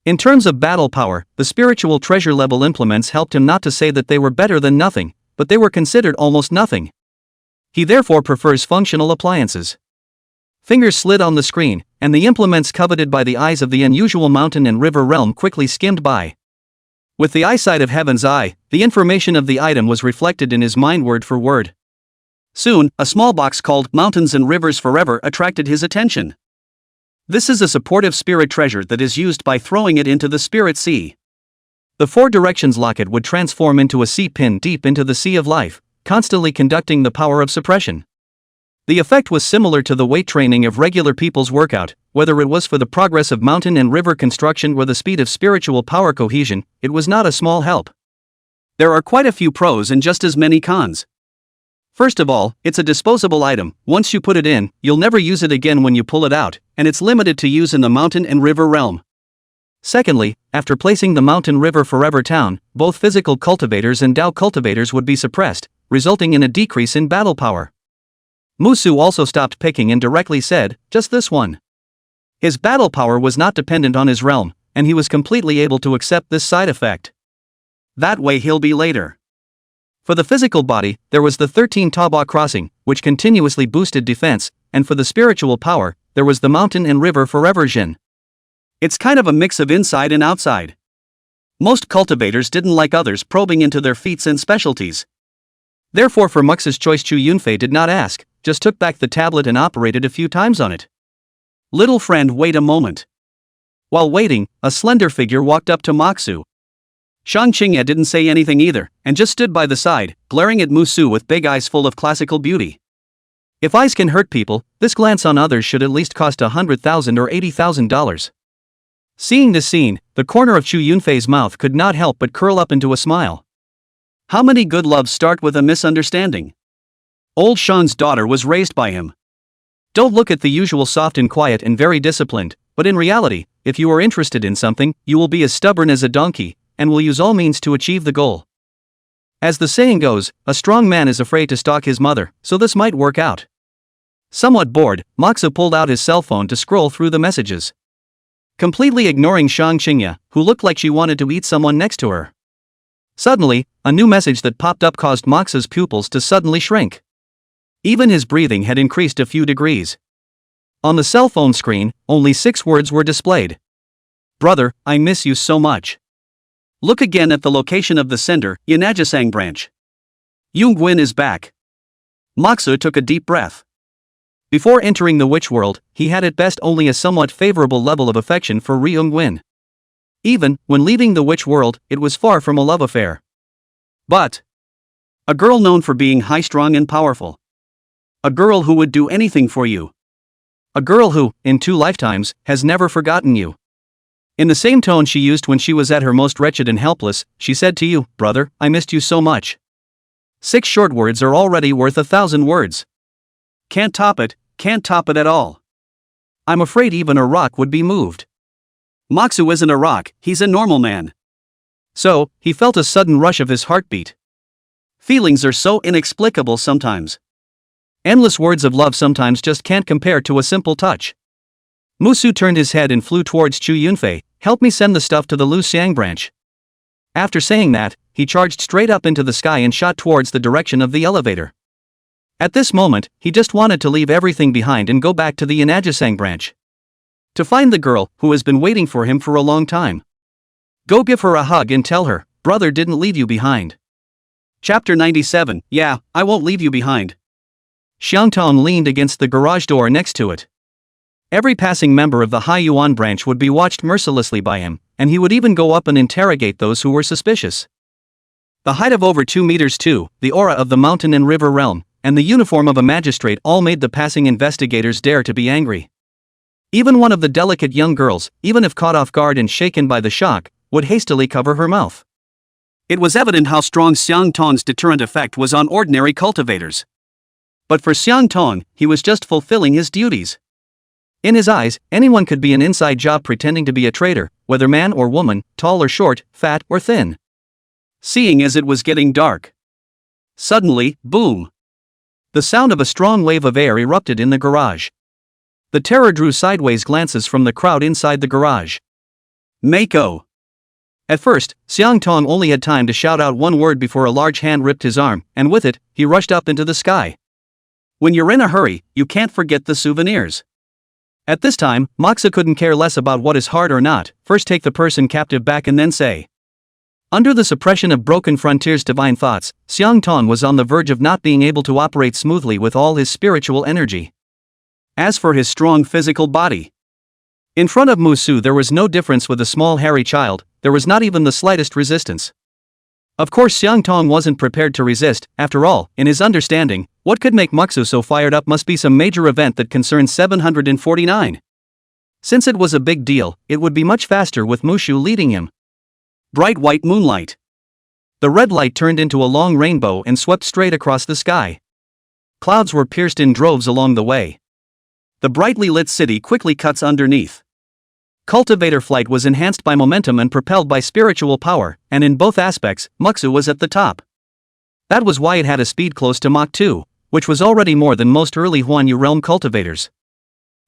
In terms of battle power, the spiritual treasure level implements helped him not to say that they were better than nothing, but they were considered almost nothing. He therefore prefers functional appliances. Fingers slid on the screen, and the implements coveted by the eyes of the unusual mountain and river realm quickly skimmed by. With the eyesight of Heaven's Eye, the information of the item was reflected in his mind word for word. Soon, a small box called Mountains and Rivers Forever attracted his attention. This is a supportive spirit treasure that is used by throwing it into the spirit sea. The Four Directions locket would transform into a sea pin deep into the sea of life, constantly conducting the power of suppression. The effect was similar to the weight training of regular people's workout, whether it was for the progress of mountain and river construction or the speed of spiritual power cohesion, it was not a small help. There are quite a few pros and just as many cons. First of all, it's a disposable item. Once you put it in, you'll never use it again when you pull it out, and it's limited to use in the mountain and river realm. Secondly, after placing the mountain river forever town, both physical cultivators and Dao cultivators would be suppressed, resulting in a decrease in battle power. Musu also stopped picking and directly said, just this one. His battle power was not dependent on his realm, and he was completely able to accept this side effect. That way he'll be later. For the physical body, there was the 13 Taba crossing, which continuously boosted defense, and for the spiritual power, there was the mountain and river forever Jin. It's kind of a mix of inside and outside. Most cultivators didn't like others probing into their feats and specialties. Therefore for Mux's choice Chu Yunfei did not ask, just took back the tablet and operated a few times on it. Little friend, wait a moment. While waiting, a slender figure walked up to Moxu. Shang Qingye didn't say anything either, and just stood by the side, glaring at Musu with big eyes full of classical beauty. If eyes can hurt people, this glance on others should at least cost $100,000 or $80,000. Seeing this scene, the corner of Chu Yunfei's mouth could not help but curl up into a smile. How many good loves start with a misunderstanding? Old Shang's daughter was raised by him. Don't look at the usual soft and quiet and very disciplined, but in reality, if you are interested in something, you will be as stubborn as a donkey, and will use all means to achieve the goal. As the saying goes, a strong man is afraid to stalk his mother, so this might work out. Somewhat bored, Moxu pulled out his cell phone to scroll through the messages. Completely ignoring Shang Qingye, who looked like she wanted to eat someone next to her. Suddenly, a new message that popped up caused Moxu's pupils to suddenly shrink. Even his breathing had increased a few degrees. On the cell phone screen, only 6 words were displayed. Brother, I miss you so much. Look again at the location of the sender, Yanajisang branch. Yunguin is back. Moxu took a deep breath. Before entering the witch world, he had at best only a somewhat favorable level of affection for Ryungwin. Even when leaving the witch world, it was far from a love affair. But a girl known for being high-strung and powerful. A girl who would do anything for you. A girl who, in 2 lifetimes, has never forgotten you. In the same tone she used when she was at her most wretched and helpless, she said to you, brother, I missed you so much. 6 short words are already worth 1,000 words. Can't top it at all. I'm afraid even a rock would be moved. Moxu isn't a rock, he's a normal man. So, he felt a sudden rush of his heartbeat. Feelings are so inexplicable sometimes. Endless words of love sometimes just can't compare to a simple touch. Musu turned his head and flew towards Chu Yunfei. Help me send the stuff to the Lu Xiang branch. After saying that, he charged straight up into the sky and shot towards the direction of the elevator. At this moment, he just wanted to leave everything behind and go back to the Yanajisang branch. To find the girl, who has been waiting for him for a long time. Go give her a hug and tell her, brother didn't leave you behind. Chapter 97, yeah, I won't leave you behind. Xiang Tong leaned against the garage door next to it. Every passing member of the Hai Yuan branch would be watched mercilessly by him, and he would even go up and interrogate those who were suspicious. The height of over 2 meters too, the aura of the mountain and river realm, and the uniform of a magistrate all made the passing investigators dare to be angry. Even one of the delicate young girls, even if caught off guard and shaken by the shock, would hastily cover her mouth. It was evident how strong Xiang Tong's deterrent effect was on ordinary cultivators. But for Xiang Tong, he was just fulfilling his duties. In his eyes, anyone could be an inside job pretending to be a traitor, whether man or woman, tall or short, fat or thin. Seeing as it was getting dark. Suddenly, boom! The sound of a strong wave of air erupted in the garage. The terror drew sideways glances from the crowd inside the garage. Mako! At first, Xiang Tong only had time to shout out one word before a large hand ripped his arm, and with it, he rushed up into the sky. When you're in a hurry, you can't forget the souvenirs. At this time, Moxa couldn't care less about what is hard or not, first take the person captive back and then say. Under the suppression of Broken Frontier's divine thoughts, Xiang Tong was on the verge of not being able to operate smoothly with all his spiritual energy. As for his strong physical body. In front of Musu there was no difference with a small hairy child, there was not even the slightest resistance. Of course Xiang Tong wasn't prepared to resist, after all, in his understanding, what could make Muxu so fired up must be some major event that concerns 749. Since it was a big deal, it would be much faster with Mushu leading him. Bright white moonlight. The red light turned into a long rainbow and swept straight across the sky. Clouds were pierced in droves along the way. The brightly lit city quickly cuts underneath. Cultivator flight was enhanced by momentum and propelled by spiritual power, and in both aspects, Muxu was at the top. That was why it had a speed close to Mach 2, which was already more than most early Huanyu realm cultivators.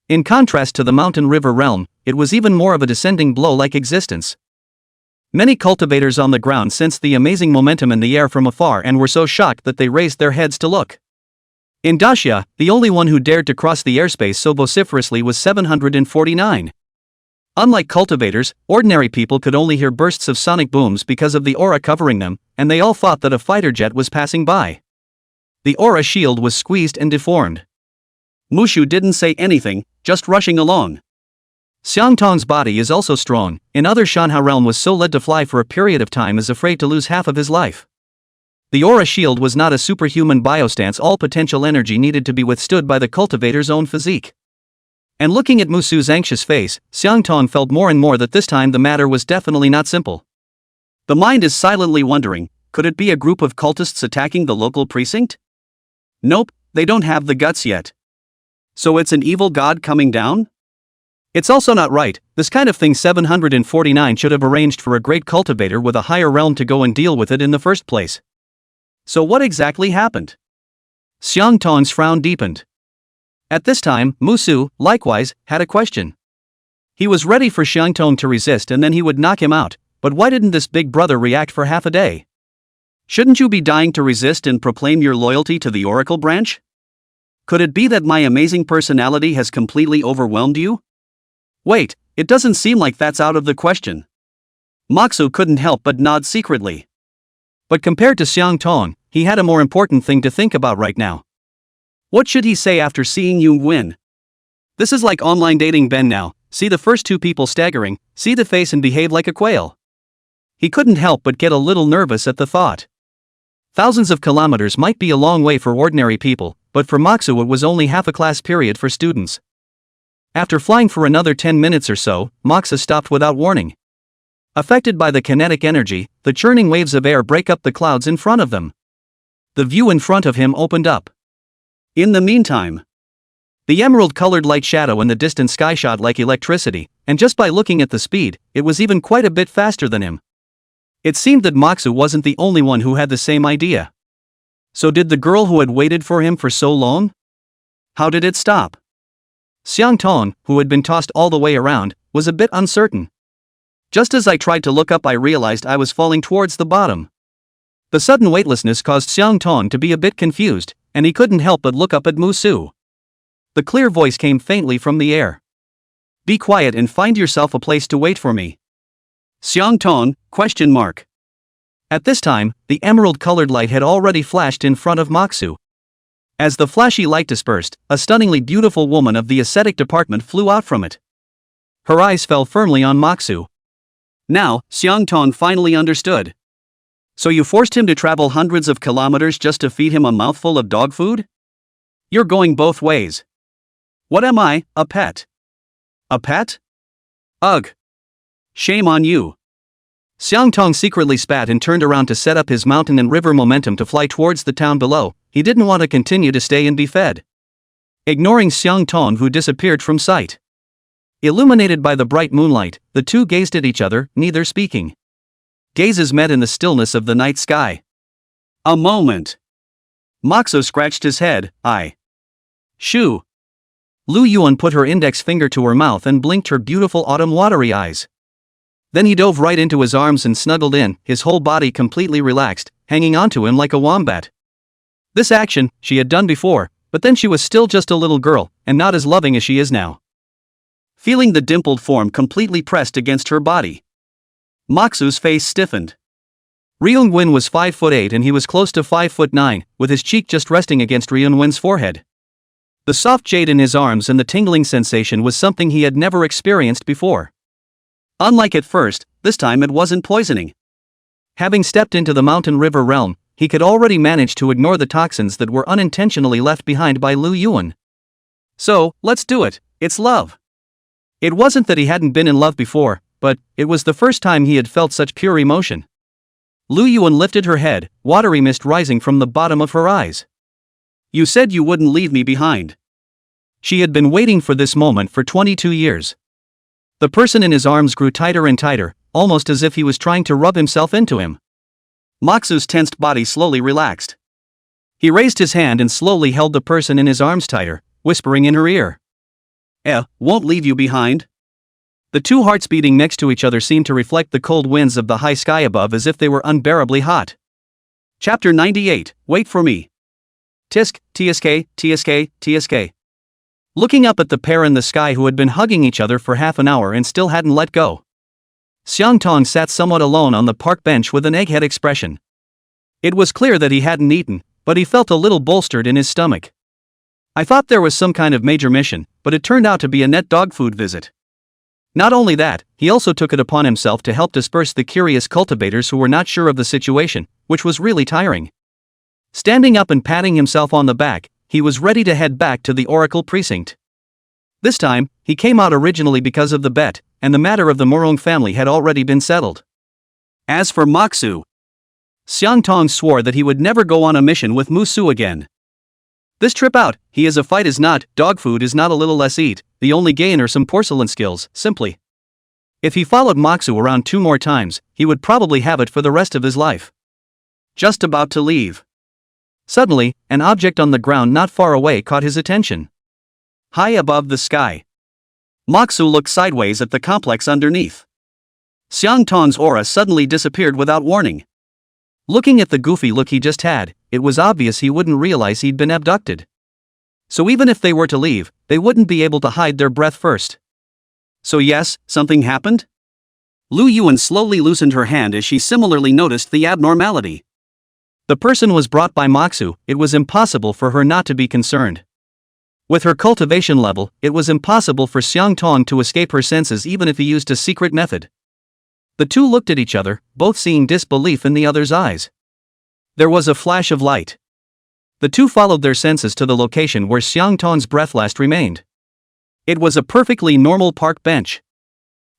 In contrast to the mountain river realm, it was even more of a descending blow-like existence. Many cultivators on the ground sensed the amazing momentum in the air from afar and were so shocked that they raised their heads to look. In Daxia, the only one who dared to cross the airspace so vociferously was 749. Unlike cultivators, ordinary people could only hear bursts of sonic booms because of the aura covering them, and they all thought that a fighter jet was passing by. The aura shield was squeezed and deformed. Mushu didn't say anything, just rushing along. Xiangtong's body is also strong, in other Shanhua realm was so led to fly for a period of time is afraid to lose half of his life. The aura shield was not a superhuman biostance, all potential energy needed to be withstood by the cultivator's own physique. And looking at Musu's anxious face, Xiangtong felt more and more that this time the matter was definitely not simple. The mind is silently wondering, could it be a group of cultists attacking the local precinct? Nope, they don't have the guts yet. So it's an evil god coming down? It's also not right, this kind of thing 749 should have arranged for a great cultivator with a higher realm to go and deal with it in the first place. So what exactly happened? Xiangtong's frown deepened. At this time, Musu, likewise, had a question. He was ready for Xiangtong to resist and then he would knock him out, but why didn't this big brother react for half a day? Shouldn't you be dying to resist and proclaim your loyalty to the Oracle branch? Could it be that my amazing personality has completely overwhelmed you? Wait, it doesn't seem like that's out of the question. Moxu couldn't help but nod secretly. But compared to Xiangtong, he had a more important thing to think about right now. What should he say after seeing Yung win? This is like online dating Ben now, see the first two people staggering, see the face and behave like a quail. He couldn't help but get a little nervous at the thought. Thousands of kilometers might be a long way for ordinary people, but for Moxu it was only half a class period for students. After flying for another 10 minutes or so, Moxu stopped without warning. Affected by the kinetic energy, the churning waves of air break up the clouds in front of them. The view in front of him opened up. In the meantime, the emerald-colored light shadow in the distant sky shot like electricity, and just by looking at the speed, it was even quite a bit faster than him. It seemed that Moxu wasn't the only one who had the same idea. So did the girl who had waited for him for so long? How did it stop? Xiangtong, who had been tossed all the way around, was a bit uncertain. Just as I tried to look up I realized I was falling towards the bottom. The sudden weightlessness caused Xiangtong to be a bit confused, and he couldn't help but look up at Musu. The clear voice came faintly from the air. Be quiet and find yourself a place to wait for me. Xiangtong, ? At this time, the emerald-colored light had already flashed in front of Moxu. As the flashy light dispersed, a stunningly beautiful woman of the ascetic department flew out from it. Her eyes fell firmly on Moxu. Now, Xiangtong finally understood. So you forced him to travel hundreds of kilometers just to feed him a mouthful of dog food? You're going both ways. What am I, a pet? A pet? Ugh. Shame on you. Xiangtong secretly spat and turned around to set up his mountain and river momentum to fly towards the town below. He didn't want to continue to stay and be fed. Ignoring Xiangtong, who disappeared from sight. Illuminated by the bright moonlight, the two gazed at each other, neither speaking. Gazes met in the stillness of the night sky. A moment. Moxu scratched his head. Shoo. Lu Yuan put her index finger to her mouth and blinked her beautiful autumn watery eyes. Then he dove right into his arms and snuggled in, his whole body completely relaxed, hanging onto him like a wombat. This action, she had done before, but then she was still just a little girl, and not as loving as she is now. Feeling the dimpled form completely pressed against her body, Moxu's face stiffened. Ryung-win was 5'8" and he was close to 5'9", with his cheek just resting against Ryung-win's forehead. The soft jade in his arms and the tingling sensation was something he had never experienced before. Unlike at first, this time it wasn't poisoning. Having stepped into the mountain river realm, he could already manage to ignore the toxins that were unintentionally left behind by Lu Yuan. So, let's do it, it's love. It wasn't that he hadn't been in love before, but it was the first time he had felt such pure emotion. Lu Yuan lifted her head, watery mist rising from the bottom of her eyes. You said you wouldn't leave me behind. She had been waiting for this moment for 22 years. The person in his arms grew tighter and tighter, almost as if he was trying to rub himself into him. Moxu's tensed body slowly relaxed. He raised his hand and slowly held the person in his arms tighter, whispering in her ear. Won't leave you behind. The two hearts beating next to each other seemed to reflect the cold winds of the high sky above as if they were unbearably hot. Chapter 98, Wait for Me. Tisk, tsk, tsk, tsk. Looking up at the pair in the sky who had been hugging each other for half an hour and still hadn't let go, Xiangtong sat somewhat alone on the park bench with an egghead expression. It was clear that he hadn't eaten, But he felt a little bolstered in his stomach. I thought there was some kind of major mission, but it turned out to be a net dog food visit. Not only that, he also took it upon himself to help disperse the curious cultivators who were not sure of the situation, which was really tiring. Standing up and patting himself on the back, he was ready to head back to the Oracle Precinct. This time, he came out originally because of the bet, and the matter of the Morong family had already been settled. As for Moxu, Xiang Tong swore that he would never go on a mission with Musu again. This trip out, he is a fight is not, dog food is not a little less eat, the only gain are some porcelain skills, simply. If he followed Moxu around 2 more times, he would probably have it for the rest of his life. Just about to leave. Suddenly, an object on the ground not far away caught his attention. High above the sky. Moxu looked sideways at the complex underneath. Xiang Tong's aura suddenly disappeared without warning. Looking at the goofy look he just had, it was obvious he wouldn't realize he'd been abducted. So even if they were to leave, they wouldn't be able to hide their breath first. So yes, something happened? Lu Yuan slowly loosened her hand as she similarly noticed the abnormality. The person was brought by Moxu, it was impossible for her not to be concerned. With her cultivation level, it was impossible for Xiang Tong to escape her senses even if he used a secret method. The two looked at each other, both seeing disbelief in the other's eyes. There was a flash of light. The two followed their senses to the location where Xiang Tong's breath last remained. It was a perfectly normal park bench.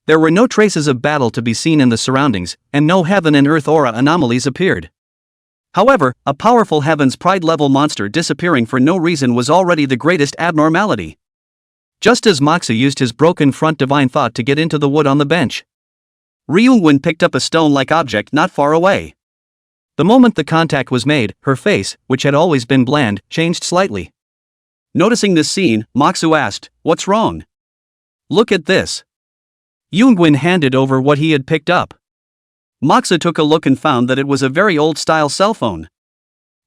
There were no traces of battle to be seen in the surroundings, and no heaven and earth aura anomalies appeared. However, a powerful Heaven's Pride-level monster disappearing for no reason was already the greatest abnormality. Just as Moxu used his broken front divine thought to get into the wood on the bench, Ryungwon picked up a stone-like object not far away. The moment the contact was made, her face, which had always been bland, changed slightly. Noticing this scene, Moxu asked, "What's wrong?" "Look at this." Yungwin handed over what he had picked up. Moxu took a look and found that it was a very old-style cell phone.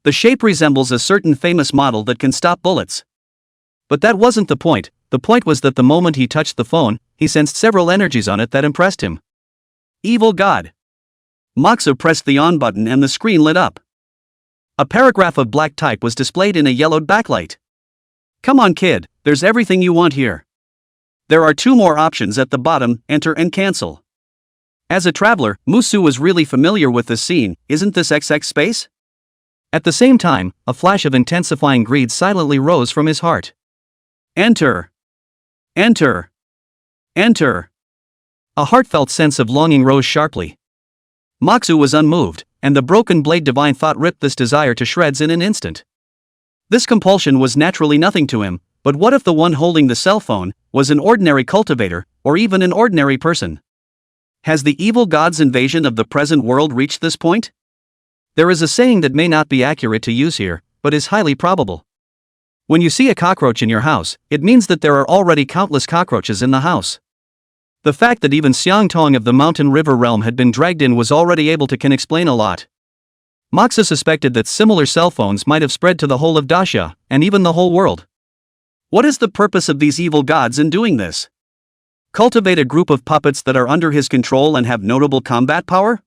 The shape resembles a certain famous model that can stop bullets. But that wasn't the point was that the moment he touched the phone, he sensed several energies on it that impressed him. Evil God. Moxu pressed the on button and the screen lit up. A paragraph of black type was displayed in a yellowed backlight. "Come on kid, there's everything you want here. There are 2 more options at the bottom, enter and cancel." As a traveler, Musu was really familiar with this scene, isn't this XX space? At the same time, a flash of intensifying greed silently rose from his heart. Enter. Enter. Enter. A heartfelt sense of longing rose sharply. Moxu was unmoved, and the broken blade divine thought ripped this desire to shreds in an instant. This compulsion was naturally nothing to him, but what if the one holding the cell phone was an ordinary cultivator, or even an ordinary person? Has the evil god's invasion of the present world reached this point? There is a saying that may not be accurate to use here, but is highly probable. When you see a cockroach in your house, it means that there are already countless cockroaches in the house. The fact that even Xiang Tong of the Mountain River realm had been dragged in was already able to can explain a lot. Moxu suspected that similar cell phones might have spread to the whole of Daxia, and even the whole world. What is the purpose of these evil gods in doing this? Cultivate a group of puppets that are under his control and have notable combat power?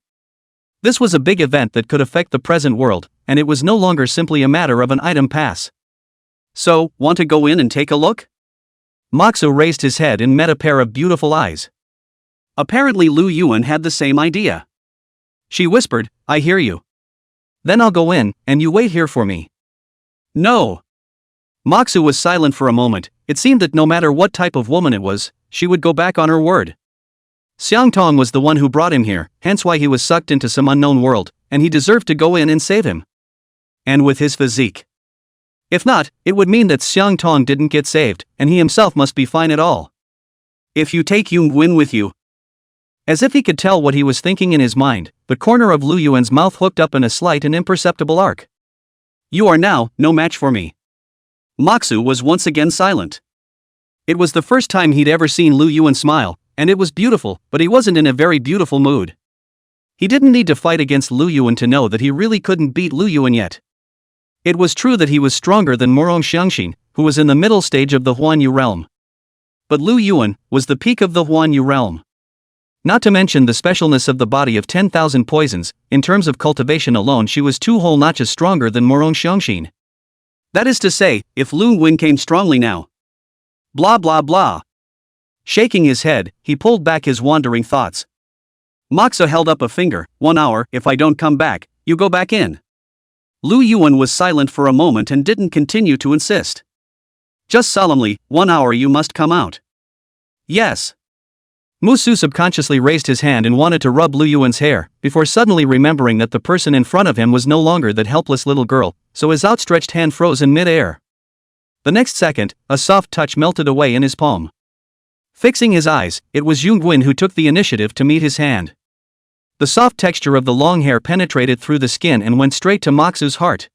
This was a big event that could affect the present world, and it was no longer simply a matter of an item pass. So, want to go in and take a look? Moxu raised his head and met a pair of beautiful eyes. Apparently Lu Yuan had the same idea. She whispered, "I hear you. Then I'll go in, and you wait here for me." "No." Moxu was silent for a moment. It seemed that no matter what type of woman it was, she would go back on her word. Xiang Tong was the one who brought him here, hence why he was sucked into some unknown world, and he deserved to go in and save him. And with his physique. If not, it would mean that Xiang Tong didn't get saved, and he himself must be fine at all. "If you take Yung Win with you." As if he could tell what he was thinking in his mind, the corner of Lu Yuan's mouth hooked up in a slight and imperceptible arc. "You are now no match for me." Moxu was once again silent. It was the first time he'd ever seen Lu Yuan smile, and it was beautiful, but he wasn't in a very beautiful mood. He didn't need to fight against Lu Yuan to know that he really couldn't beat Lu Yuan yet. It was true that he was stronger than Morong Xiangxin, who was in the middle stage of the Huanyu realm. But Lu Yuan was the peak of the Huanyu realm. Not to mention the specialness of the body of 10,000 poisons. In terms of cultivation alone, she was 2 whole notches stronger than Morong Xiongxin. That is to say, if Lu Wing came strongly now. Blah blah blah. Shaking his head, he pulled back his wandering thoughts. Moxa held up a finger. 1 hour, if I don't come back, you go back in. Lu Yuan was silent for a moment and didn't continue to insist. Just solemnly, 1 hour you must come out. Yes. Musu subconsciously raised his hand and wanted to rub Lu Yuan's hair, before suddenly remembering that the person in front of him was no longer that helpless little girl, so his outstretched hand froze in mid-air. The next second, a soft touch melted away in his palm. Fixing his eyes, it was Yunguin who took the initiative to meet his hand. The soft texture of the long hair penetrated through the skin and went straight to Moxu's heart.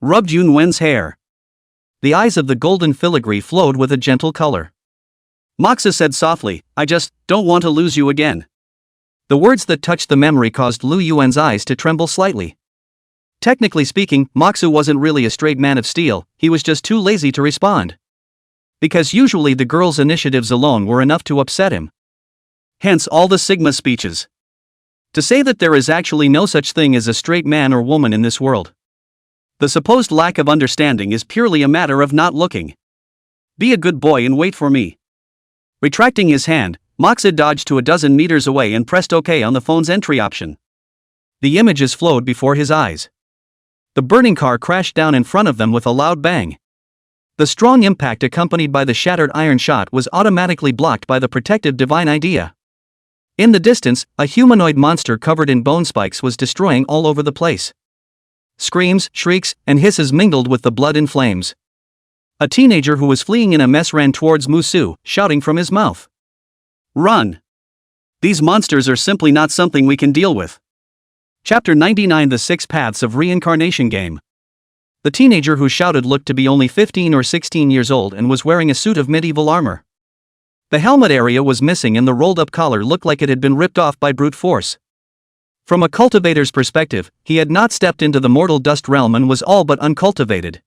Rubbed Yunwen's hair. The eyes of the golden filigree flowed with a gentle color. Moxa said softly, I just don't want to lose you again. The words that touched the memory caused Lu Yuan's eyes to tremble slightly. Technically speaking, Moxu wasn't really a straight man of steel, he was just too lazy to respond. Because usually the girl's initiatives alone were enough to upset him. Hence all the Sigma speeches. To say that there is actually no such thing as a straight man or woman in this world. The supposed lack of understanding is purely a matter of not looking. Be a good boy and wait for me. Retracting his hand, Moxa dodged to 12 meters away and pressed OK on the phone's entry option. The images flowed before his eyes. The burning car crashed down in front of them with a loud bang. The strong impact accompanied by the shattered iron shot was automatically blocked by the protective divine idea. In the distance, a humanoid monster covered in bone spikes was destroying all over the place. Screams, shrieks, and hisses mingled with the blood in flames. A teenager who was fleeing in a mess ran towards Musu, shouting from his mouth. Run! These monsters are simply not something we can deal with. Chapter 99 The 6 Paths of Reincarnation Game. The teenager who shouted looked to be only 15 or 16 years old and was wearing a suit of medieval armor. The helmet area was missing and the rolled-up collar looked like it had been ripped off by brute force. From a cultivator's perspective, he had not stepped into the mortal dust realm and was all but uncultivated.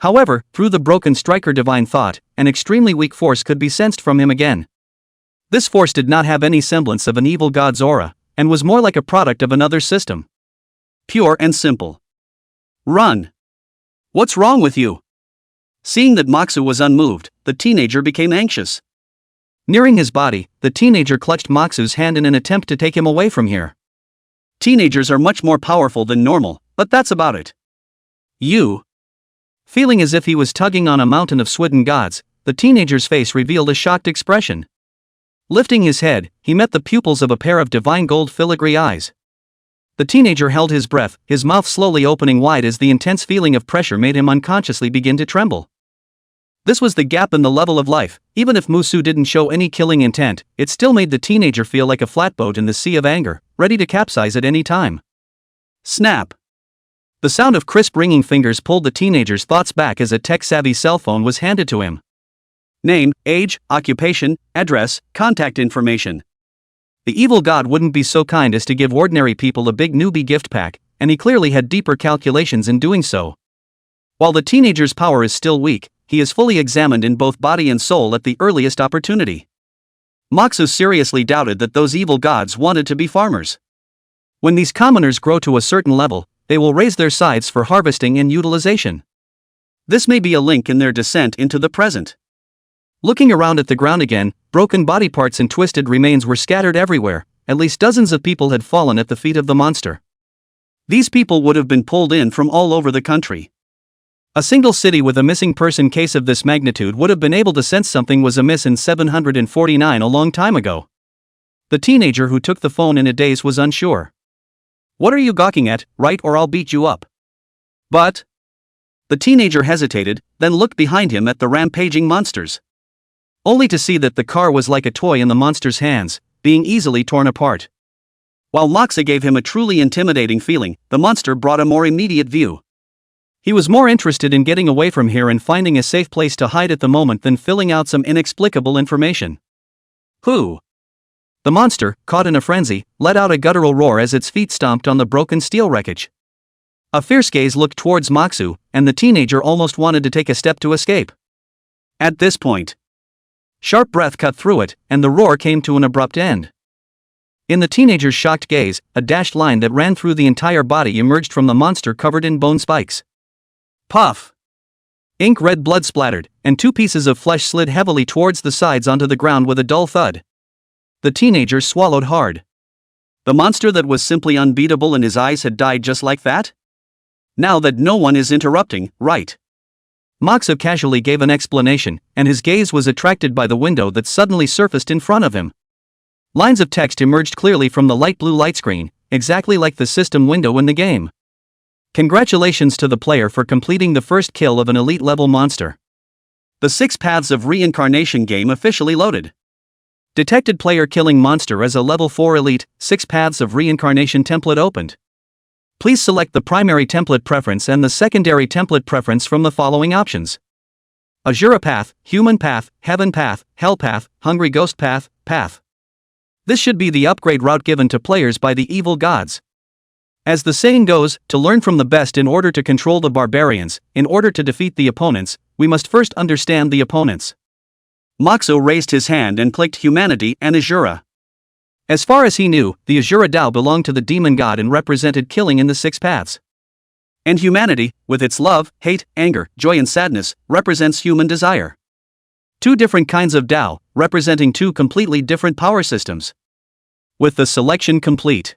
However, through the broken striker divine thought, an extremely weak force could be sensed from him again. This force did not have any semblance of an evil god's aura, and was more like a product of another system. Pure and simple. Run! What's wrong with you? Seeing that Moxu was unmoved, the teenager became anxious. Nearing his body, the teenager clutched Moxu's hand in an attempt to take him away from here. Teenagers are much more powerful than normal, but that's about it. You. Feeling as if he was tugging on a mountain of swidden gods, the teenager's face revealed a shocked expression. Lifting his head, he met the pupils of a pair of divine gold filigree eyes. The teenager held his breath, his mouth slowly opening wide as the intense feeling of pressure made him unconsciously begin to tremble. This was the gap in the level of life. Even if Musu didn't show any killing intent, it still made the teenager feel like a flatboat in the sea of anger, ready to capsize at any time. Snap! The sound of crisp ringing fingers pulled the teenager's thoughts back as a tech-savvy cell phone was handed to him. Name, age, occupation, address, contact information. The evil god wouldn't be so kind as to give ordinary people a big newbie gift pack, and he clearly had deeper calculations in doing so. While the teenager's power is still weak, he is fully examined in both body and soul at the earliest opportunity. Moxu seriously doubted that those evil gods wanted to be farmers. When these commoners grow to a certain level, they will raise their scythes for harvesting and utilization. This may be a link in their descent into the present. Looking around at the ground again, broken body parts and twisted remains were scattered everywhere. At least dozens of people had fallen at the feet of the monster. These people would have been pulled in from all over the country. A single city with a missing person case of this magnitude would have been able to sense something was amiss in 749 a long time ago. The teenager who took the phone in a daze was unsure. What are you gawking at, right, or I'll beat you up? But... The teenager hesitated, then looked behind him at the rampaging monsters. Only to see that the car was like a toy in the monster's hands, being easily torn apart. While Moxa gave him a truly intimidating feeling, the monster brought a more immediate view. He was more interested in getting away from here and finding a safe place to hide at the moment than filling out some inexplicable information. Who? The monster, caught in a frenzy, let out a guttural roar as its feet stomped on the broken steel wreckage. A fierce gaze looked towards Moxu, and the teenager almost wanted to take a step to escape. At this point, sharp breath cut through it, and the roar came to an abrupt end. In the teenager's shocked gaze, a dashed line that ran through the entire body emerged from the monster covered in bone spikes. Puff! Ink red blood splattered, and 2 pieces of flesh slid heavily towards the sides onto the ground with a dull thud. The teenager swallowed hard. The monster that was simply unbeatable in his eyes had died just like that? Now that no one is interrupting, right? Moxu casually gave an explanation, and his gaze was attracted by the window that suddenly surfaced in front of him. Lines of text emerged clearly from the light blue light screen, exactly like the system window in the game. Congratulations to the player for completing the first kill of an elite-level monster. The 6 Paths of Reincarnation game officially loaded. Detected player killing monster as a level 4 elite, 6 Paths of Reincarnation template opened. Please select the primary template preference and the secondary template preference from the following options. Asura Path, Human Path, Heaven Path, Hell Path, Hungry Ghost Path, Path. This should be the upgrade route given to players by the evil gods. As the saying goes, to learn from the best in order to control the barbarians, in order to defeat the opponents, we must first understand the opponents. Moxu raised his hand and clicked Humanity and Asura. As far as he knew, the Asura Dao belonged to the demon god and represented killing in the 6 paths. And humanity, with its love, hate, anger, joy and sadness, represents human desire. 2 different kinds of Dao, representing 2 completely different power systems. With the selection complete,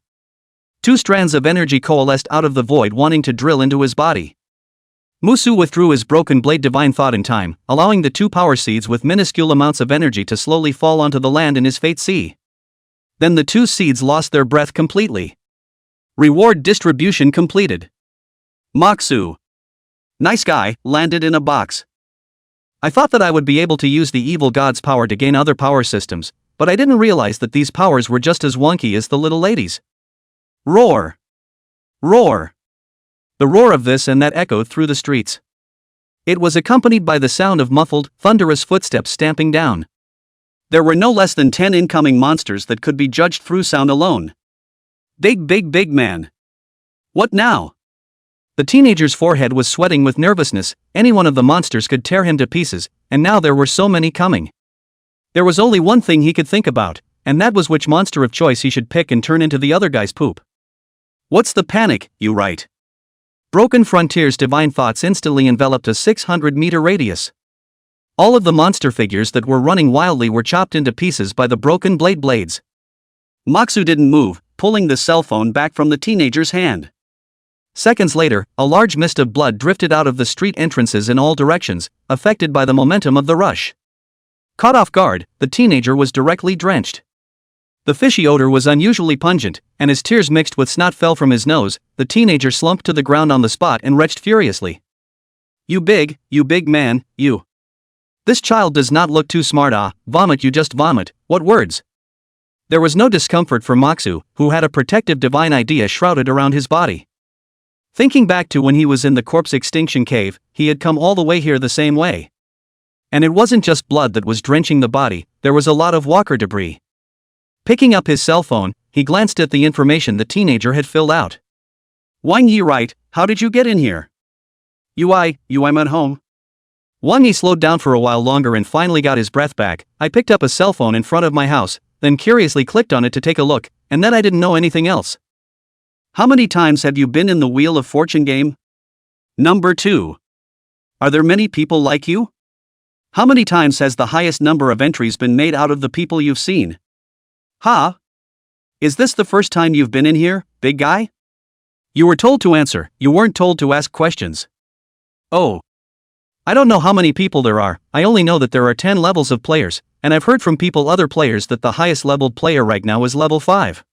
2 strands of energy coalesced out of the void wanting to drill into his body. Musu withdrew his broken blade divine thought in time, allowing the 2 power seeds with minuscule amounts of energy to slowly fall onto the land in his fate sea. Then the 2 seeds lost their breath completely. Reward distribution completed. Moxu, nice guy, landed in a box. I thought that I would be able to use the evil god's power to gain other power systems, but I didn't realize that these powers were just as wonky as the little ladies. Roar! Roar! The roar of this and that echoed through the streets. It was accompanied by the sound of muffled, thunderous footsteps stamping down. There were no less than 10 incoming monsters that could be judged through sound alone. Big man. What now? The teenager's forehead was sweating with nervousness. Any one of the monsters could tear him to pieces, and now there were so many coming. There was only one thing he could think about, and that was which monster of choice he should pick and turn into the other guy's poop. What's the panic, you right? Broken Frontier's divine thoughts instantly enveloped a 600-meter radius. All of the monster figures that were running wildly were chopped into pieces by the broken blades. Moxu didn't move, pulling the cell phone back from the teenager's hand. Seconds later, a large mist of blood drifted out of the street entrances in all directions, affected by the momentum of the rush. Caught off guard, the teenager was directly drenched. The fishy odor was unusually pungent, and as tears mixed with snot fell from his nose, the teenager slumped to the ground on the spot and retched furiously. You big man, you. This child does not look too smart. Vomit, you just vomit, what words? There was no discomfort for Moxu, who had a protective divine idea shrouded around his body. Thinking back to when he was in the corpse extinction cave, he had come all the way here the same way. And it wasn't just blood that was drenching the body, there was a lot of walker debris. Picking up his cell phone, he glanced at the information the teenager had filled out. Wang Yi right, how did you get in here? I'm at home. Wang Yi slowed down for a while longer and finally got his breath back. I picked up a cell phone in front of my house, then curiously clicked on it to take a look, and then I didn't know anything else. How many times have you been in the Wheel of Fortune game? Number 2. Are there many people like you? How many times has the highest number of entries been made out of the people you've seen? Huh? Is this the first time you've been in here, big guy? You were told to answer, you weren't told to ask questions. Oh. I don't know how many people there are, I only know that there are 10 levels of players, and I've heard from other players that the highest leveled player right now is level 5.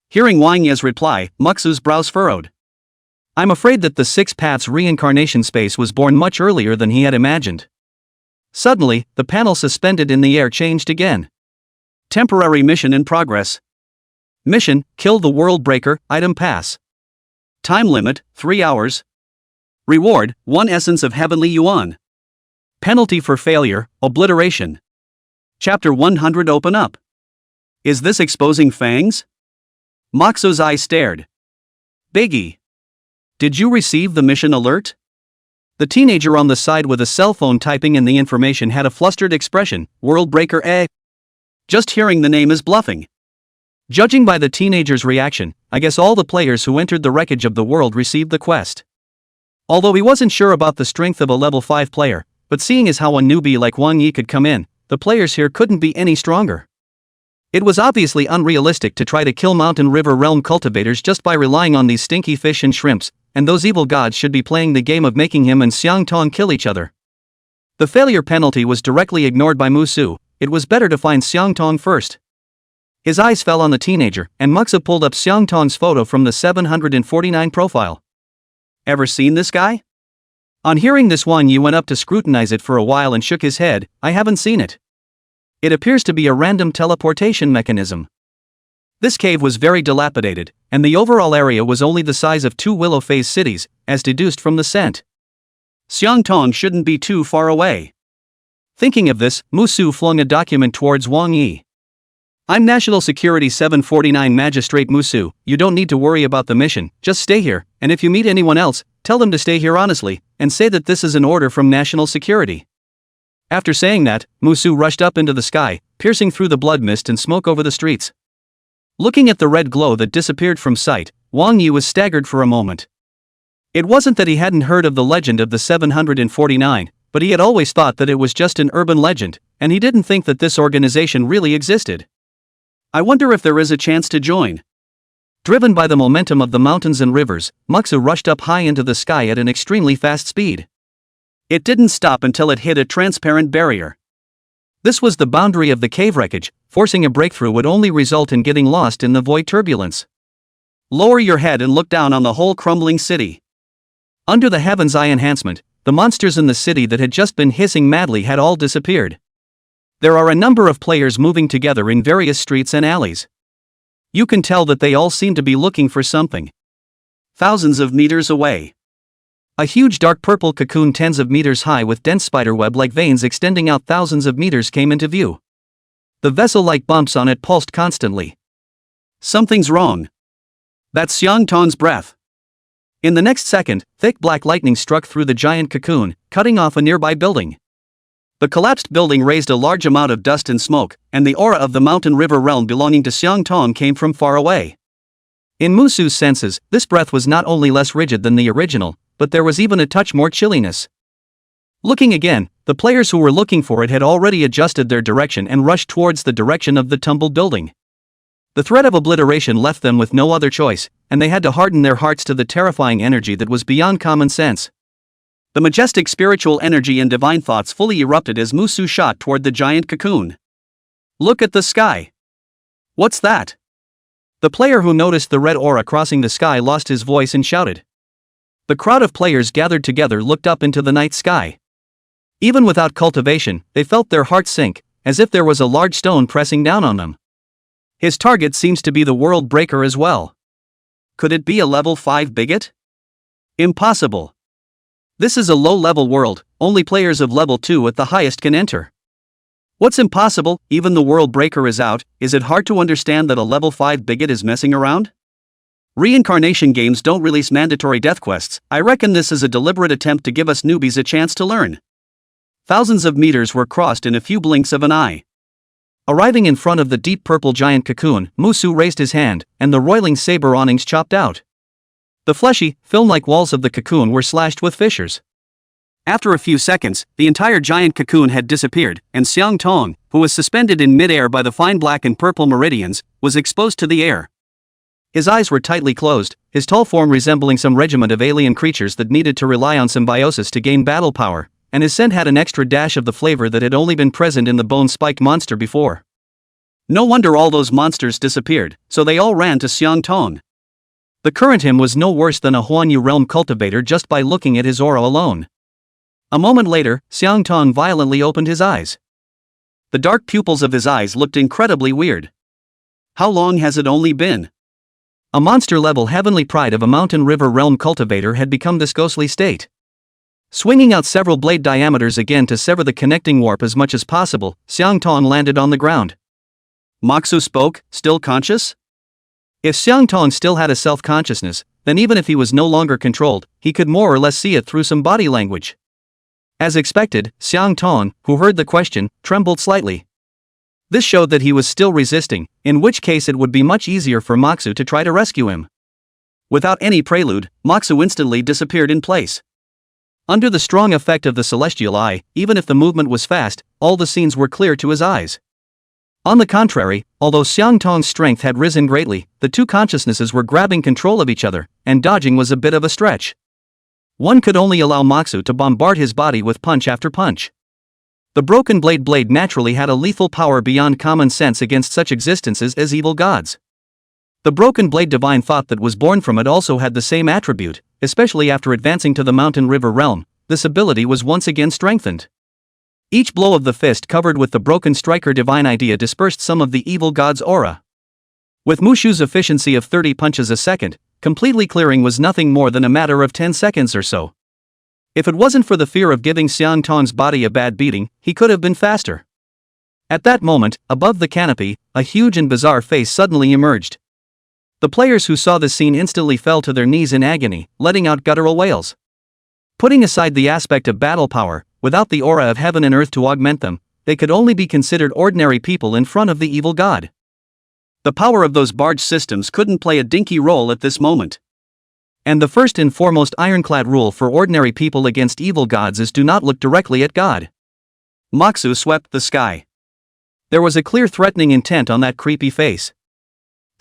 Hearing Wang Yi's reply, Moxu's brows furrowed. I'm afraid that the 6 Paths reincarnation space was born much earlier than he had imagined. Suddenly, the panel suspended in the air changed again. Temporary mission in progress. Mission, kill the world breaker, item pass. Time limit, 3 hours. Reward, 1 essence of heavenly yuan. Penalty for failure, obliteration. Chapter 100 open up. Is this exposing fangs? Moxu's eyes stared. Biggie. Did you receive the mission alert? The teenager on the side with a cell phone typing in the information had a flustered expression, World Breaker. Just hearing the name is bluffing. Judging by the teenager's reaction, I guess all the players who entered the wreckage of the world received the quest. Although he wasn't sure about the strength of a level 5 player, but seeing as how a newbie like Wang Yi could come in, the players here couldn't be any stronger. It was obviously unrealistic to try to kill Mountain River Realm cultivators just by relying on these stinky fish and shrimps, and those evil gods should be playing the game of making him and Xiang Tong kill each other. The failure penalty was directly ignored by Musu. It was better to find Xiang Tong first. His eyes fell on the teenager, and Muxa pulled up Xiang Tong's photo from the 749 profile. Ever seen this guy? On hearing this, Wang Yi went up to scrutinize it for a while and shook his head. I haven't seen it. It appears to be a random teleportation mechanism. This cave was very dilapidated, and the overall area was only the size of 2 Willow Phase cities, as deduced from the scent. Xiang Tong shouldn't be too far away. Thinking of this, Musu flung a document towards Wang Yi. I'm National Security 749 Magistrate Musu. You don't need to worry about the mission, just stay here, and if you meet anyone else, tell them to stay here honestly, and say that this is an order from National Security. After saying that, Musu rushed up into the sky, piercing through the blood mist and smoke over the streets. Looking at the red glow that disappeared from sight, Wang Yi was staggered for a moment. It wasn't that he hadn't heard of the legend of the 749, but he had always thought that it was just an urban legend, and he didn't think that this organization really existed. I wonder if there is a chance to join. Driven by the momentum of the mountains and rivers, Muxa rushed up high into the sky at an extremely fast speed. It didn't stop until it hit a transparent barrier. This was the boundary of the cave wreckage. Forcing a breakthrough would only result in getting lost in the void turbulence. Lower your head and look down on the whole crumbling city. Under the Heaven's Eye enhancement, the monsters in the city that had just been hissing madly had all disappeared. There are a number of players moving together in various streets and alleys. You can tell that they all seem to be looking for something. Thousands of meters away, a huge dark purple cocoon tens of meters high with dense spiderweb-like veins extending out thousands of meters came into view. The vessel-like bumps on it pulsed constantly. Something's wrong. That's Xiang Tong's breath. In the next second, thick black lightning struck through the giant cocoon, cutting off a nearby building. The collapsed building raised a large amount of dust and smoke, and the aura of the Mountain River realm belonging to Xiang Tong came from far away. In Musu's senses, this breath was not only less rigid than the original, but there was even a touch more chilliness. Looking again, the players who were looking for it had already adjusted their direction and rushed towards the direction of the tumbled building. The threat of obliteration left them with no other choice, and they had to harden their hearts to the terrifying energy that was beyond common sense. The majestic spiritual energy and divine thoughts fully erupted as Musu shot toward the giant cocoon. Look at the sky. What's that? The player who noticed the red aura crossing the sky lost his voice and shouted. The crowd of players gathered together looked up into the night sky. Even without cultivation, they felt their hearts sink, as if there was a large stone pressing down on them. His target seems to be the world breaker as well. Could it be a level 5 bigot? Impossible. This is a low-level world, only players of level 2 at the highest can enter. What's impossible? Even the world breaker is out. Is it hard to understand that a level 5 bigot is messing around? Reincarnation games don't release mandatory death quests. I reckon this is a deliberate attempt to give us newbies a chance to learn. Thousands of meters were crossed in a few blinks of an eye. Arriving in front of the deep purple giant cocoon, Musu raised his hand, and the roiling saber awnings chopped out. The fleshy, film-like walls of the cocoon were slashed with fissures. After a few seconds, the entire giant cocoon had disappeared, and Xiang Tong, who was suspended in mid-air by the fine black and purple meridians, was exposed to the air. His eyes were tightly closed, his tall form resembling some regiment of alien creatures that needed to rely on symbiosis to gain battle power, and his scent had an extra dash of the flavor that had only been present in the bone-spiked monster before. No wonder all those monsters disappeared, so they all ran to Xiang Tong. The current him was no worse than a Huanyu realm cultivator just by looking at his aura alone. A moment later, Xiang Tong violently opened his eyes. The dark pupils of his eyes looked incredibly weird. How long has it only been? A monster-level heavenly pride of a Mountain River realm cultivator had become this ghostly state. Swinging out several blade diameters again to sever the connecting warp as much as possible, Xiang Tong landed on the ground. Musu spoke, still conscious? If Xiang Tong still had a self-consciousness, then even if he was no longer controlled, he could more or less see it through some body language. As expected, Xiang Tong, who heard the question, trembled slightly. This showed that he was still resisting, in which case it would be much easier for Moxu to try to rescue him. Without any prelude, Moxu instantly disappeared in place. Under the strong effect of the celestial eye, even if the movement was fast, all the scenes were clear to his eyes. On the contrary, although Xiang Tong's strength had risen greatly, the two consciousnesses were grabbing control of each other, and dodging was a bit of a stretch. One could only allow Moxu to bombard his body with punch after punch. The broken blade naturally had a lethal power beyond common sense against such existences as evil gods. The broken blade divine thought that was born from it also had the same attribute, especially after advancing to the mountain river realm. This ability was once again strengthened. Each blow of the fist covered with the broken striker divine idea dispersed some of the evil god's aura. With Mushu's efficiency of 30 punches a second, completely clearing was nothing more than a matter of 10 seconds or so. If it wasn't for the fear of giving Xiang Tong's body a bad beating, he could have been faster. At that moment, above the canopy, a huge and bizarre face suddenly emerged. The players who saw this scene instantly fell to their knees in agony, letting out guttural wails. Putting aside the aspect of battle power, without the aura of heaven and earth to augment them, they could only be considered ordinary people in front of the evil god. The power of those barge systems couldn't play a dinky role at this moment. And the first and foremost ironclad rule for ordinary people against evil gods is do not look directly at God. Moxu swept the sky. There was a clear threatening intent on that creepy face.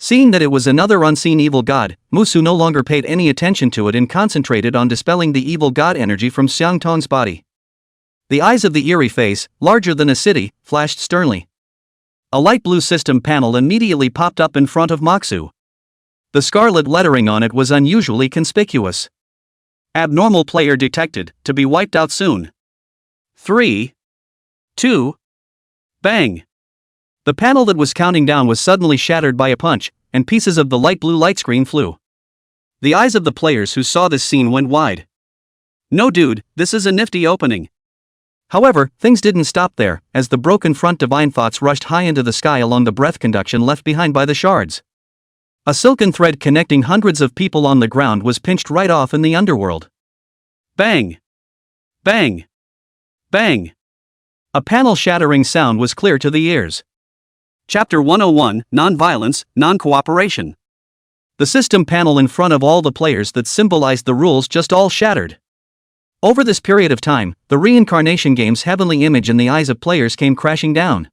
Seeing that it was another unseen evil god, Mushu no longer paid any attention to it and concentrated on dispelling the evil god energy from Xiang Tong's body. The eyes of the eerie face, larger than a city, flashed sternly. A light blue system panel immediately popped up in front of Moxu. The scarlet lettering on it was unusually conspicuous. Abnormal player detected, to be wiped out soon. 3, 2, bang! The panel that was counting down was suddenly shattered by a punch, and pieces of the light blue light screen flew. The eyes of the players who saw this scene went wide. No dude, this is a nifty opening. However, things didn't stop there, as the broken front divine thoughts rushed high into the sky along the breath conduction left behind by the shards. A silken thread connecting hundreds of people on the ground was pinched right off in the underworld. Bang! Bang! Bang! A panel-shattering sound was clear to the ears. Chapter 101, Non-Violence, Non-Cooperation. The system panel in front of all the players that symbolized the rules just all shattered. Over this period of time, the reincarnation game's heavenly image in the eyes of players came crashing down.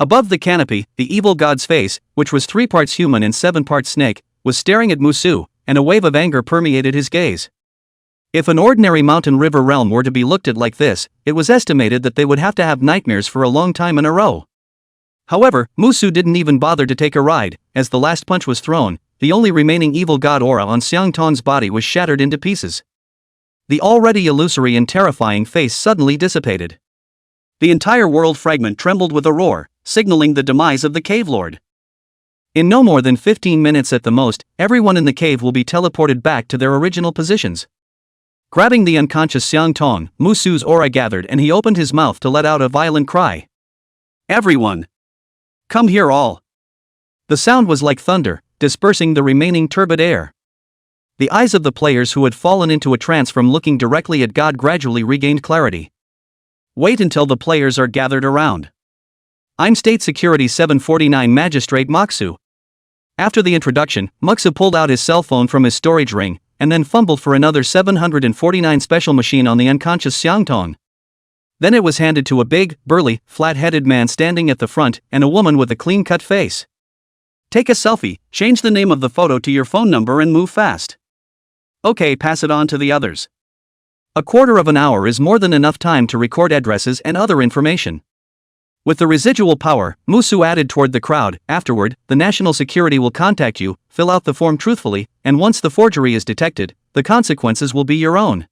Above the canopy, the evil god's face, which was 3 parts human and 7 parts snake, was staring at Mushu, and a wave of anger permeated his gaze. If an ordinary mountain river realm were to be looked at like this, it was estimated that they would have to have nightmares for a long time in a row. However, Mushu didn't even bother to take a ride. As the last punch was thrown, the only remaining evil god aura on Xiang Tong's body was shattered into pieces. The already illusory and terrifying face suddenly dissipated. The entire world fragment trembled with a roar, signaling the demise of the cave lord. In no more than 15 minutes at the most, everyone in the cave will be teleported back to their original positions. Grabbing the unconscious Xiang Tong, Mushu's aura gathered and he opened his mouth to let out a violent cry. Everyone! Come here all! The sound was like thunder, dispersing the remaining turbid air. The eyes of the players who had fallen into a trance from looking directly at God gradually regained clarity. Wait until the players are gathered around. I'm State Security 749 Magistrate Moxu. After the introduction, Moxu pulled out his cell phone from his storage ring, and then fumbled for another 749 special machine on the unconscious Xiang Tong. Then it was handed to a big, burly, flat-headed man standing at the front, and a woman with a clean-cut face. Take a selfie, change the name of the photo to your phone number and move fast. Okay, pass it on to the others. A quarter of an hour is more than enough time to record addresses and other information. With the residual power, Mushu added toward the crowd. Afterward, the national security will contact you, fill out the form truthfully, and once the forgery is detected, the consequences will be your own.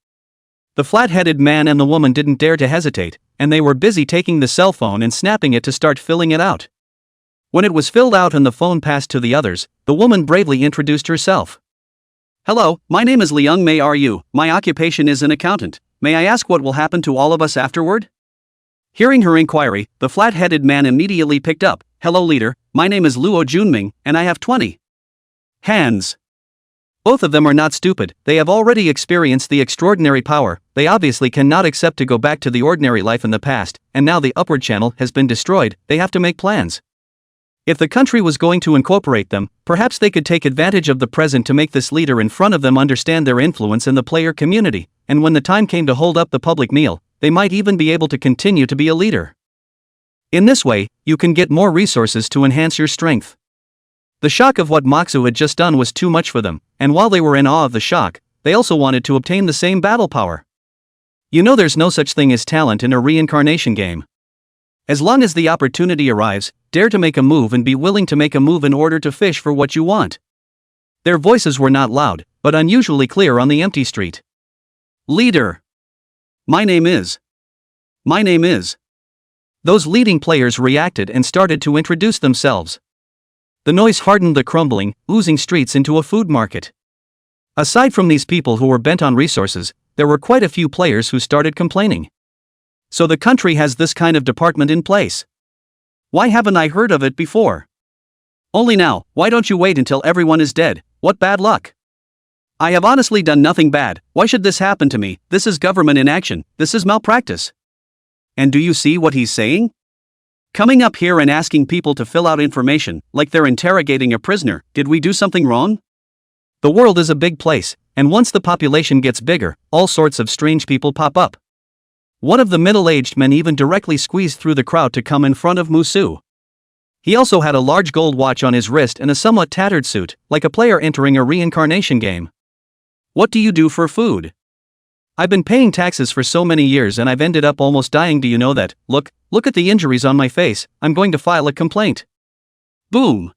The flat-headed man and the woman didn't dare to hesitate, and they were busy taking the cell phone and snapping it to start filling it out. When it was filled out and the phone passed to the others, the woman bravely introduced herself. Hello, my name is Liang Mei Ru, my occupation is an accountant. May I ask what will happen to all of us afterward? Hearing her inquiry, the flat-headed man immediately picked up. Hello leader, my name is Luo Junming, and I have 20 hands. Both of them are not stupid, they have already experienced the extraordinary power, they obviously cannot accept to go back to the ordinary life in the past, and now the upward channel has been destroyed, they have to make plans. If the country was going to incorporate them, perhaps they could take advantage of the present to make this leader in front of them understand their influence in the player community, and when the time came to hold up the public meal, they might even be able to continue to be a leader. In this way, you can get more resources to enhance your strength. The shock of what Moxu had just done was too much for them, and while they were in awe of the shock, they also wanted to obtain the same battle power. You know, there's no such thing as talent in a reincarnation game. As long as the opportunity arrives, dare to make a move and be willing to make a move in order to fish for what you want. Their voices were not loud, but unusually clear on the empty street. Leader. My name is. Those leading players reacted and started to introduce themselves. The noise hardened the crumbling, oozing streets into a food market. Aside from these people who were bent on resources, there were quite a few players who started complaining. So the country has this kind of department in place. Why haven't I heard of it before? Only now, why don't you wait until everyone is dead? What bad luck. I have honestly done nothing bad, why should this happen to me? This is government in action, this is malpractice. And do you see what he's saying? Coming up here and asking people to fill out information, like they're interrogating a prisoner, did we do something wrong? The world is a big place, and once the population gets bigger, all sorts of strange people pop up. One of the middle-aged men even directly squeezed through the crowd to come in front of Musu. He also had a large gold watch on his wrist and a somewhat tattered suit, like a player entering a reincarnation game. What do you do for food? I've been paying taxes for so many years and I've ended up almost dying. Do you know that? Look at the injuries on my face, I'm going to file a complaint. Boom!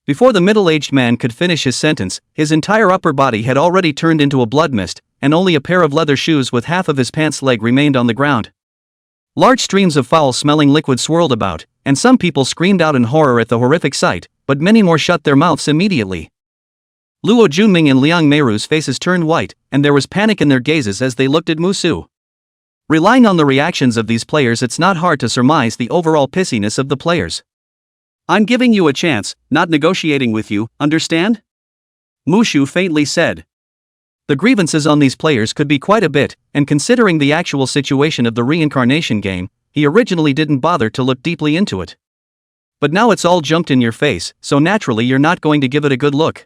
Before the middle-aged man could finish his sentence, his entire upper body had already turned into a blood mist, and only a pair of leather shoes with half of his pants leg remained on the ground. Large streams of foul-smelling liquid swirled about, and some people screamed out in horror at the horrific sight, but many more shut their mouths immediately. Luo Junming and Liang Meiru's faces turned white, and there was panic in their gazes as they looked at Musu. Relying on the reactions of these players, it's not hard to surmise the overall pissiness of the players. I'm giving you a chance, not negotiating with you, understand? Mushu faintly said. The grievances on these players could be quite a bit, and considering the actual situation of the reincarnation game, he originally didn't bother to look deeply into it. But now it's all jumped in your face, so naturally you're not going to give it a good look.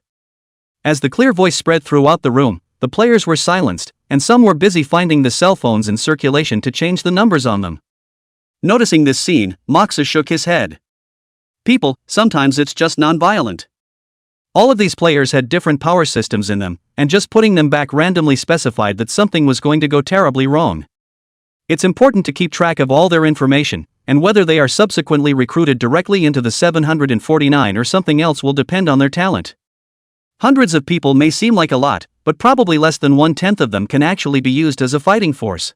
As the clear voice spread throughout the room, the players were silenced, and some were busy finding the cell phones in circulation to change the numbers on them. Noticing this scene, Moxa shook his head. People, sometimes it's just non-violent. All of these players had different power systems in them, and just putting them back randomly specified that something was going to go terribly wrong. It's important to keep track of all their information, and whether they are subsequently recruited directly into the 749 or something else will depend on their talent. Hundreds of people may seem like a lot, but probably less than 1/10 of them can actually be used as a fighting force.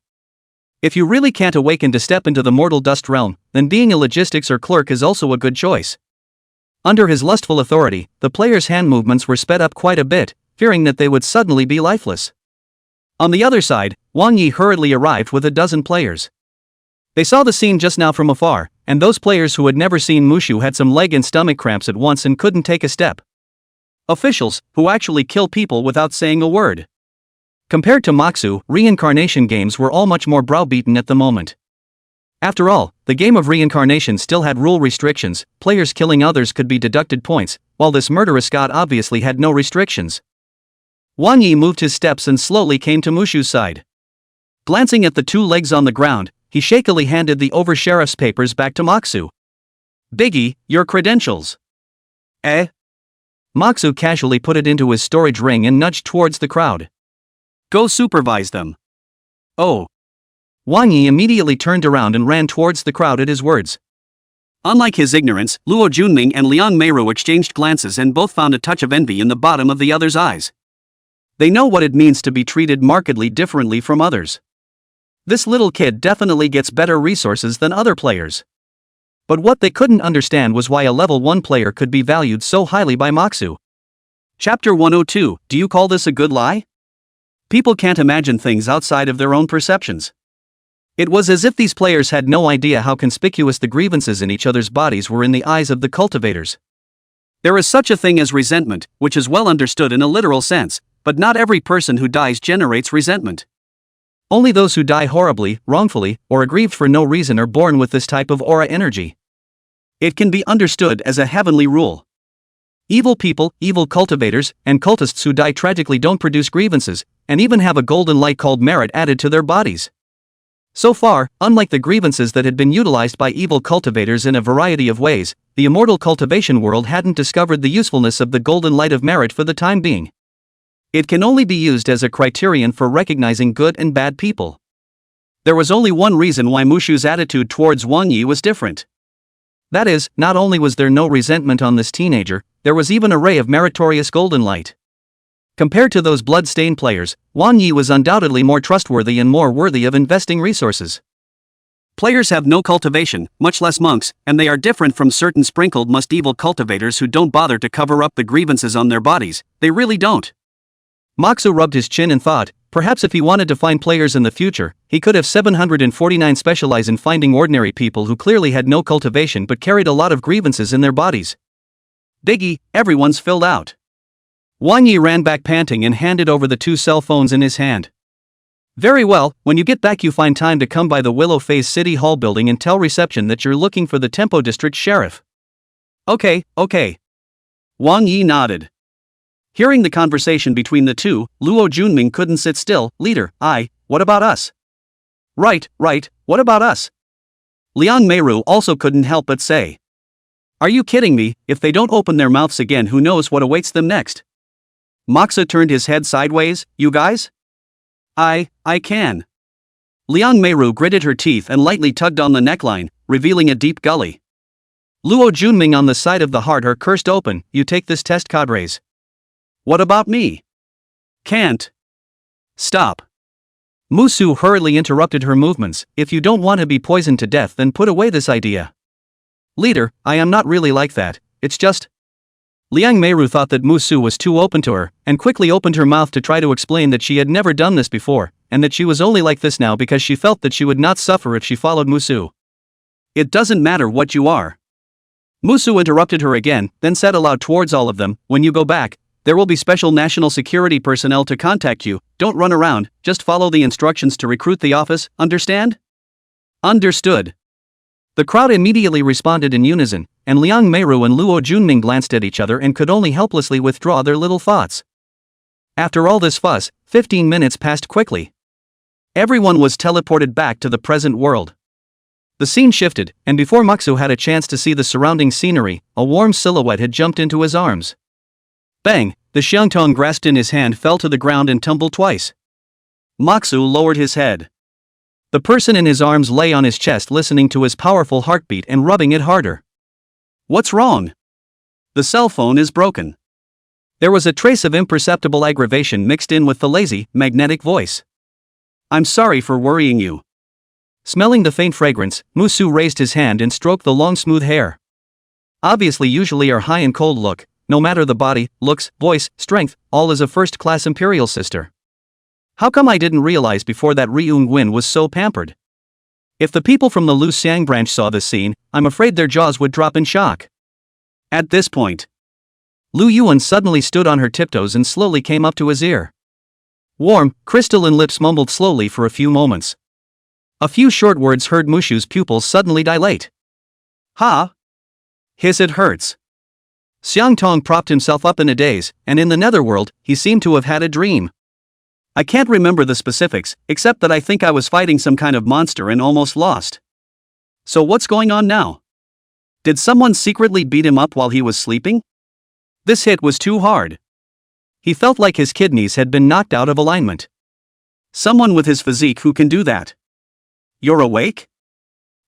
If you really can't awaken to step into the mortal dust realm, then being a logistics or clerk is also a good choice. Under his lustful authority, the players' hand movements were sped up quite a bit, fearing that they would suddenly be lifeless. On the other side, Wang Yi hurriedly arrived with a dozen players. They saw the scene just now from afar, and those players who had never seen Mushu had some leg and stomach cramps at once and couldn't take a step. Officials, who actually kill people without saying a word. Compared to Moxu, reincarnation games were all much more browbeaten at the moment. After all, the game of reincarnation still had rule restrictions, players killing others could be deducted points, while this murderous god obviously had no restrictions. Wang Yi moved his steps and slowly came to Mushu's side. Glancing at the two legs on the ground, he shakily handed the over-sheriff's papers back to Moxu. Biggie, your credentials. Eh? Moxu casually put it into his storage ring and nudged towards the crowd. Go supervise them. Oh. Wang Yi immediately turned around and ran towards the crowd at his words. Unlike his ignorance, Luo Junming and Liang Meiru exchanged glances and both found a touch of envy in the bottom of the other's eyes. They know what it means to be treated markedly differently from others. This little kid definitely gets better resources than other players. But what they couldn't understand was why a level 1 player could be valued so highly by Moxu. Chapter 102, do you call this a good lie? People can't imagine things outside of their own perceptions. It was as if these players had no idea how conspicuous the grievances in each other's bodies were in the eyes of the cultivators. There is such a thing as resentment, which is well understood in a literal sense, but not every person who dies generates resentment. Only those who die horribly, wrongfully, or aggrieved for no reason are born with this type of aura energy. It can be understood as a heavenly rule. Evil people, evil cultivators, and cultists who die tragically don't produce grievances, and even have a golden light called merit added to their bodies. So far, unlike the grievances that had been utilized by evil cultivators in a variety of ways, the immortal cultivation world hadn't discovered the usefulness of the golden light of merit for the time being. It can only be used as a criterion for recognizing good and bad people. There was only one reason why Mushu's attitude towards Wang Yi was different. That is, not only was there no resentment on this teenager, there was even a ray of meritorious golden light. Compared to those blood-stained players, Wang Yi was undoubtedly more trustworthy and more worthy of investing resources. Players have no cultivation, much less monks, and they are different from certain sprinkled must-evil cultivators who don't bother to cover up the grievances on their bodies. They really don't. Moxu rubbed his chin and thought, perhaps if he wanted to find players in the future, he could have 749 specialize in finding ordinary people who clearly had no cultivation but carried a lot of grievances in their bodies. Diggy, everyone's filled out. Wang Yi ran back panting and handed over the 2 cell phones in his hand. Very well, when you get back you find time to come by the Willow Phase City Hall building and tell reception that you're looking for the Tempo District Sheriff. Okay. Wang Yi nodded. Hearing the conversation between the two, Luo Junming couldn't sit still. Leader, what about us? Right, what about us? Liang Meiru also couldn't help but say. Are you kidding me? If they don't open their mouths again, who knows what awaits them next? Moxa turned his head sideways. You guys? I can. Liang Meiru gritted her teeth and lightly tugged on the neckline, revealing a deep gully. Luo Junming on the side of the heart are cursed open. You take this test, cadres. What about me? Can't. Stop. Musu hurriedly interrupted her movements. If you don't want to be poisoned to death, then put away this idea. Leader, I am not really like that, it's just... Liang Meiru thought that Musu was too open to her, and quickly opened her mouth to try to explain that she had never done this before, and that she was only like this now because she felt that she would not suffer if she followed Musu. It doesn't matter what you are. Musu interrupted her again, then said aloud towards all of them, when you go back, there will be special national security personnel to contact you. Don't run around, just follow the instructions to recruit the office, understand? Understood. The crowd immediately responded in unison, and Liang Meiru and Luo Junming glanced at each other and could only helplessly withdraw their little thoughts. After all this fuss, 15 minutes passed quickly. Everyone was teleported back to the present world. The scene shifted, and before Moxu had a chance to see the surrounding scenery, a warm silhouette had jumped into his arms. Bang! The xiangtong grasped in his hand fell to the ground and tumbled twice. Moxu lowered his head. The person in his arms lay on his chest listening to his powerful heartbeat and rubbing it harder. What's wrong? The cell phone is broken. There was a trace of imperceptible aggravation mixed in with the lazy, magnetic voice. I'm sorry for worrying you. Smelling the faint fragrance, Musu raised his hand and stroked the long smooth hair. Obviously usually our high and cold look, no matter the body, looks, voice, strength, all is a first-class imperial sister. How come I didn't realize before that Ryung Win was so pampered? If the people from the Lu Xiang branch saw this scene, I'm afraid their jaws would drop in shock. At this point, Lu Yuan suddenly stood on her tiptoes and slowly came up to his ear. Warm, crystalline lips mumbled slowly for a few moments. A few short words heard Mushu's pupils suddenly dilate. Ha! His it hurts. Xiang Tong propped himself up in a daze, and in the netherworld, he seemed to have had a dream. I can't remember the specifics, except that I think I was fighting some kind of monster and almost lost. So what's going on now? Did someone secretly beat him up while he was sleeping? This hit was too hard. He felt like his kidneys had been knocked out of alignment. Someone with his physique who can do that. You're awake?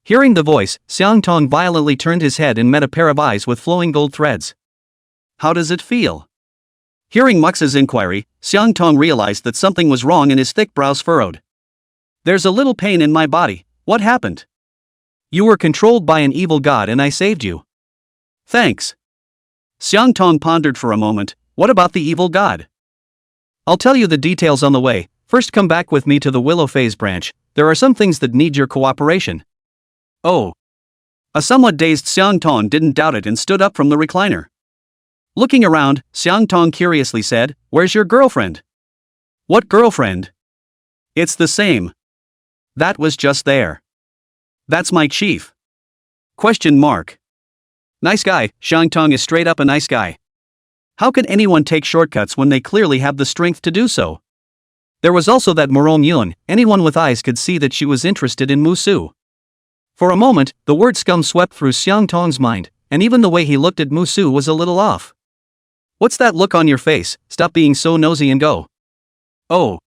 Hearing the voice, Xiang Tong violently turned his head and met a pair of eyes with flowing gold threads. How does it feel? Hearing Mux's inquiry, Xiang Tong realized that something was wrong and his thick brows furrowed. There's a little pain in my body. What happened? You were controlled by an evil god and I saved you. Thanks. Xiang Tong pondered for a moment. What about the evil god? I'll tell you the details on the way. First come back with me to the Willow Phase branch. There are some things that need your cooperation. Oh. A somewhat dazed Xiang Tong didn't doubt it and stood up from the recliner. Looking around, Xiang Tong curiously said, "Where's your girlfriend?" "What girlfriend?" "It's the same. That was just there. That's my chief." Question mark. Nice guy, Xiang Tong is straight up a nice guy. How can anyone take shortcuts when they clearly have the strength to do so? There was also that Morong Yun, anyone with eyes could see that she was interested in Musu. For a moment, the word scum swept through Xiang Tong's mind, and even the way he looked at Musu was a little off. "What's that look on your face? Stop being so nosy and go." "Oh."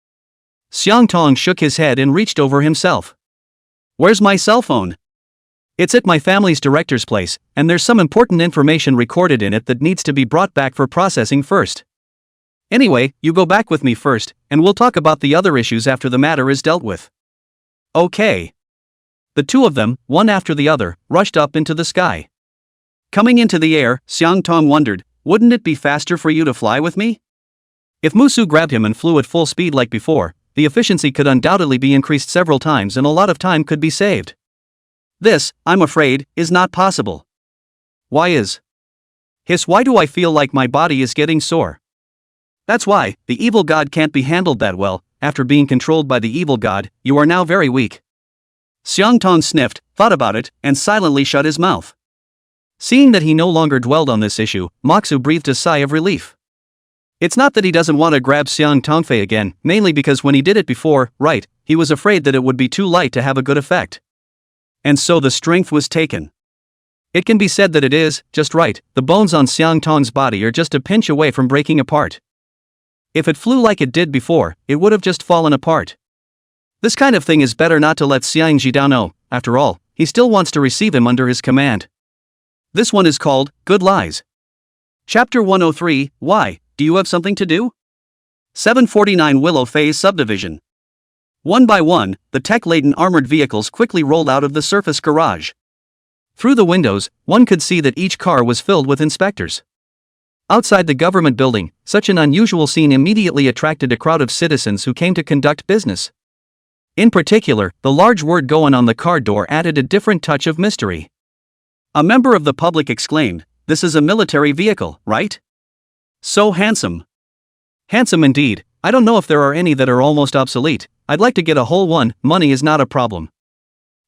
Xiang Tong shook his head and reached over himself. "Where's my cell phone?" "It's at my family's director's place, and there's some important information recorded in it that needs to be brought back for processing first. Anyway, you go back with me first, and we'll talk about the other issues after the matter is dealt with." "Okay." The two of them, one after the other, rushed up into the sky. Coming into the air, Xiang Tong wondered, wouldn't it be faster for you to fly with me? If Musu grabbed him and flew at full speed like before, the efficiency could undoubtedly be increased several times and a lot of time could be saved. This, I'm afraid, is not possible. Why is? Why do I feel like my body is getting sore? That's why, the evil god can't be handled that well. After being controlled by the evil god, you are now very weak. Xiang Tong sniffed, thought about it, and silently shut his mouth. Seeing that he no longer dwelled on this issue, Moxu breathed a sigh of relief. It's not that he doesn't want to grab Xiang Tongfei again, mainly because when he did it before, right, he was afraid that it would be too light to have a good effect. And so the strength was taken. It can be said that it is, just right, the bones on Xiang Tong's body are just a pinch away from breaking apart. If it flew like it did before, it would have just fallen apart. This kind of thing is better not to let Xiang Jidao know, after all, he still wants to receive him under his command. This one is called, Good Lies. Chapter 103, Why, do you have something to do? 749 Willow Phase Subdivision. One by one, the tech-laden armored vehicles quickly rolled out of the surface garage. Through the windows, one could see that each car was filled with inspectors. Outside the government building, such an unusual scene immediately attracted a crowd of citizens who came to conduct business. In particular, the large word "Goan" on the car door added a different touch of mystery. A member of the public exclaimed, "This is a military vehicle, right? So handsome." Handsome indeed. I don't know if there are any that are almost obsolete. I'd like to get a whole one. Money is not a problem.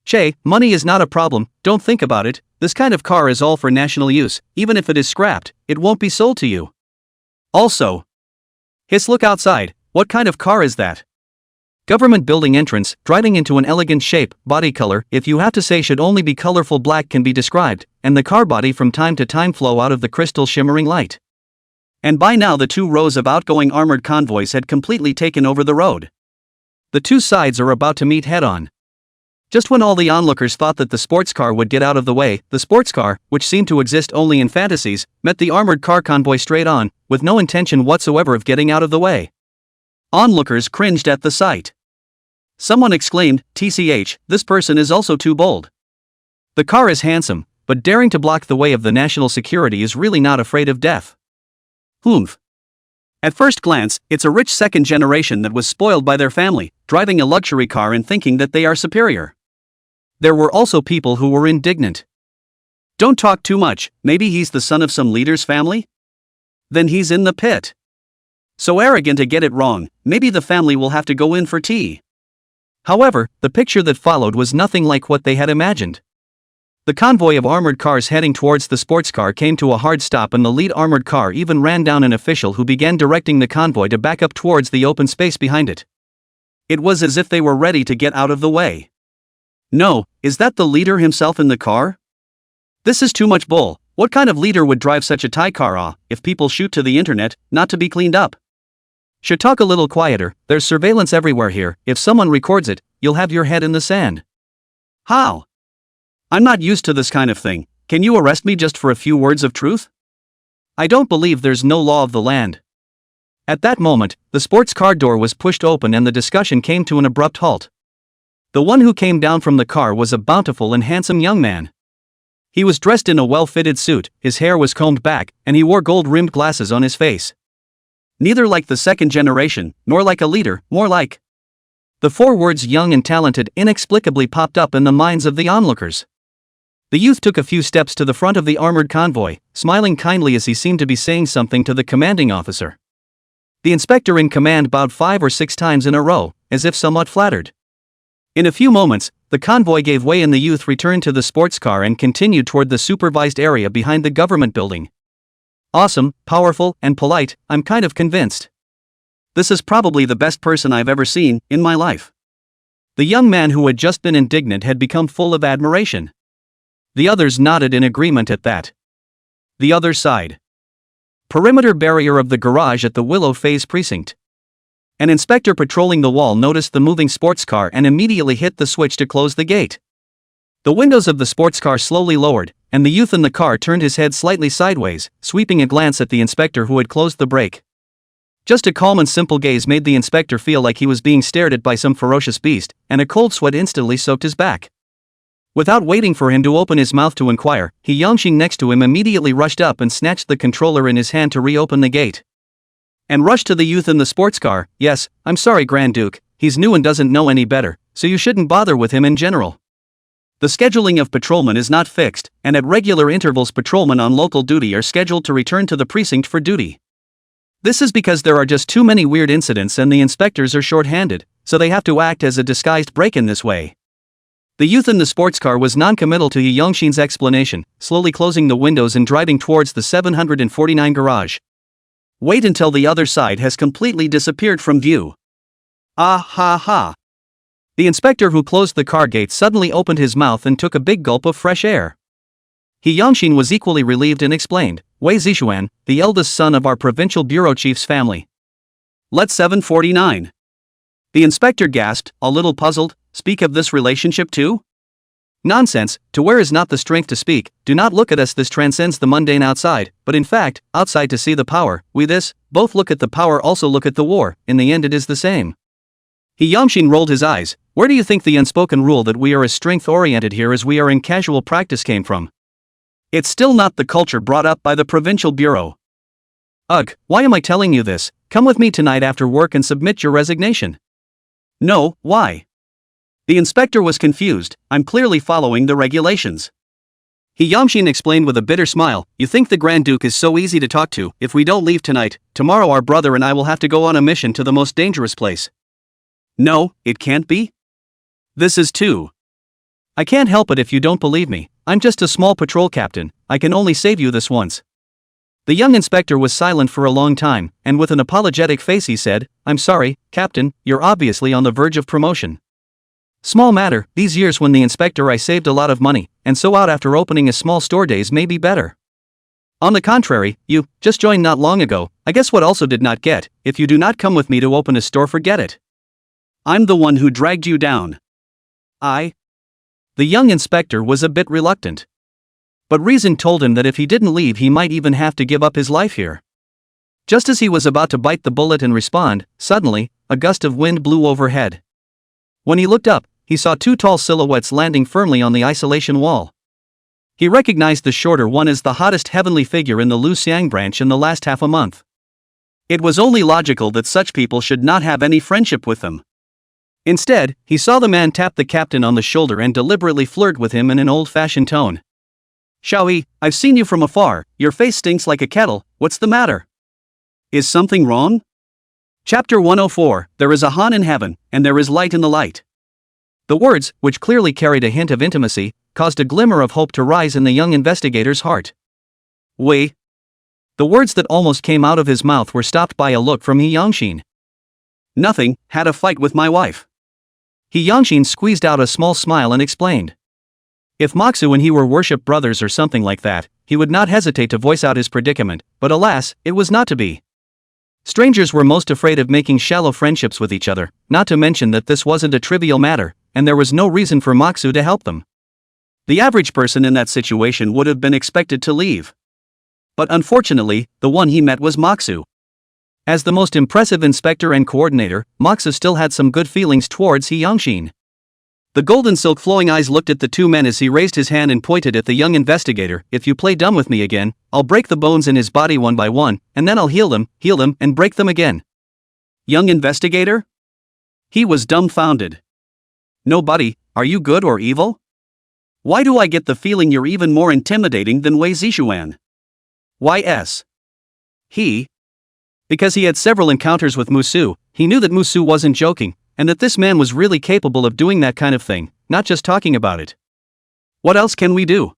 Che, money is not a problem, don't think about it. This kind of car is all for national use. Even if it is scrapped, it won't be sold to you. Also, look outside. What kind of car is that? Government building entrance, driving into an elegant shape, body color, if you have to say should only be colorful black can be described, and the car body from time to time flow out of the crystal shimmering light. And by now the 2 rows of outgoing armored convoys had completely taken over the road. The 2 sides are about to meet head-on. Just when all the onlookers thought that the sports car would get out of the way, the sports car, which seemed to exist only in fantasies, met the armored car convoy straight on, with no intention whatsoever of getting out of the way. Onlookers cringed at the sight. Someone exclaimed, "TCH, this person is also too bold." The car is handsome, but daring to block the way of the national security is really not afraid of death. Humph. At first glance, it's a rich second generation that was spoiled by their family, driving a luxury car and thinking that they are superior. There were also people who were indignant. Don't talk too much, maybe he's the son of some leader's family? Then he's in the pit. So arrogant to get it wrong, maybe the family will have to go in for tea. However, the picture that followed was nothing like what they had imagined. The convoy of armored cars heading towards the sports car came to a hard stop, and the lead armored car even ran down an official who began directing the convoy to back up towards the open space behind it. It was as if they were ready to get out of the way. No, is that the leader himself in the car? This is too much bull. What kind of leader would drive such a Thai car? If people shoot to the internet, not to be cleaned up. Should talk a little quieter, there's surveillance everywhere here. If someone records it, you'll have your head in the sand. How? I'm not used to this kind of thing. Can you arrest me just for a few words of truth? I don't believe there's no law of the land. At that moment, the sports car door was pushed open and the discussion came to an abrupt halt. The one who came down from the car was a bountiful and handsome young man. He was dressed in a well-fitted suit, his hair was combed back, and he wore gold-rimmed glasses on his face. Neither like the second generation, nor like a leader, more like. The 4 words "young and talented" inexplicably popped up in the minds of the onlookers. The youth took a few steps to the front of the armored convoy, smiling kindly as he seemed to be saying something to the commanding officer. The inspector in command bowed 5 or 6 times in a row, as if somewhat flattered. In a few moments, the convoy gave way and the youth returned to the sports car and continued toward the supervised area behind the government building. Awesome, powerful, and polite, I'm kind of convinced. This is probably the best person I've ever seen in my life. The young man who had just been indignant had become full of admiration. The others nodded in agreement at that. The other side. Perimeter barrier of the garage at the Willow Phase precinct. An inspector patrolling the wall noticed the moving sports car and immediately hit the switch to close the gate. The windows of the sports car slowly lowered, and the youth in the car turned his head slightly sideways, sweeping a glance at the inspector who had closed the brake. Just a calm and simple gaze made the inspector feel like he was being stared at by some ferocious beast, and a cold sweat instantly soaked his back. Without waiting for him to open his mouth to inquire, He Qing next to him immediately rushed up and snatched the controller in his hand to reopen the gate. And rushed to the youth in the sports car. Yes, I'm sorry Grand Duke, he's new and doesn't know any better, so you shouldn't bother with him in general. The scheduling of patrolmen is not fixed, and at regular intervals patrolmen on local duty are scheduled to return to the precinct for duty. This is because there are just too many weird incidents and the inspectors are short-handed, so they have to act as a disguised break-in this way. The youth in the sports car was non-committal to He Qing's explanation, slowly closing the windows and driving towards the 749 garage. Wait until the other side has completely disappeared from view. Ah ha ha. The inspector who closed the car gate suddenly opened his mouth and took a big gulp of fresh air. He Qing was equally relieved and explained, Wei Zixuan, the eldest son of our provincial bureau chief's family. Let 749. The inspector gasped, a little puzzled, speak of this relationship too? Nonsense, to where is not the strength to speak, do not look at us, this transcends the mundane outside, but in fact, outside to see the power, we this, both look at the power also look at the war, in the end it is the same. He Qing rolled his eyes, where do you think the unspoken rule that we are as strength-oriented here as we are in casual practice came from? It's still not the culture brought up by the provincial bureau. Ugh, why am I telling you this? Come with me tonight after work and submit your resignation. No, why? The inspector was confused, I'm clearly following the regulations. He Qing explained with a bitter smile, you think the Grand Duke is so easy to talk to, if we don't leave tonight, tomorrow our brother and I will have to go on a mission to the most dangerous place. No, it can't be. This is too. I can't help it if you don't believe me, I'm just a small patrol captain, I can only save you this once. The young inspector was silent for a long time, and with an apologetic face he said, I'm sorry, Captain, you're obviously on the verge of promotion. Small matter, these years when the inspector I saved a lot of money, and so out after opening a small store days may be better. On the contrary, you just joined not long ago, I guess what also did not get, if you do not come with me to open a store forget it. I'm the one who dragged you down. I? The young inspector was a bit reluctant. But reason told him that if he didn't leave he might even have to give up his life here. Just as he was about to bite the bullet and respond, suddenly, a gust of wind blew overhead. When he looked up, he saw 2 tall silhouettes landing firmly on the isolation wall. He recognized the shorter one as the hottest heavenly figure in the Lu Xiang branch in the last half a month. It was only logical that such people should not have any friendship with them. Instead, he saw the man tap the captain on the shoulder and deliberately flirt with him in an old-fashioned tone. Xiaoyi, I've seen you from afar, your face stinks like a kettle, what's the matter? Is something wrong? Chapter 104, There is a Han in heaven, and there is light in the light. The words, which clearly carried a hint of intimacy, caused a glimmer of hope to rise in the young investigator's heart. Wei. The words that almost came out of his mouth were stopped by a look from He Qing. Nothing, had a fight with my wife. He Qing squeezed out a small smile and explained. If Moxu and he were worship brothers or something like that, he would not hesitate to voice out his predicament, but alas, it was not to be. Strangers were most afraid of making shallow friendships with each other, not to mention that this wasn't a trivial matter, and there was no reason for Moxu to help them. The average person in that situation would have been expected to leave. But unfortunately, the one he met was Moxu. As the most impressive inspector and coordinator, Moxu still had some good feelings towards He Qing. The golden silk flowing eyes looked at the 2 men as he raised his hand and pointed at the young investigator, if you play dumb with me again, I'll break the bones in his body one by one, and then I'll heal them, and break them again. Young investigator? He was dumbfounded. No buddy, are you good or evil? Why do I get the feeling you're even more intimidating than Wei Zishuan? YS. Because he had several encounters with Musu, he knew that Musu wasn't joking, and that this man was really capable of doing that kind of thing, not just talking about it. What else can we do?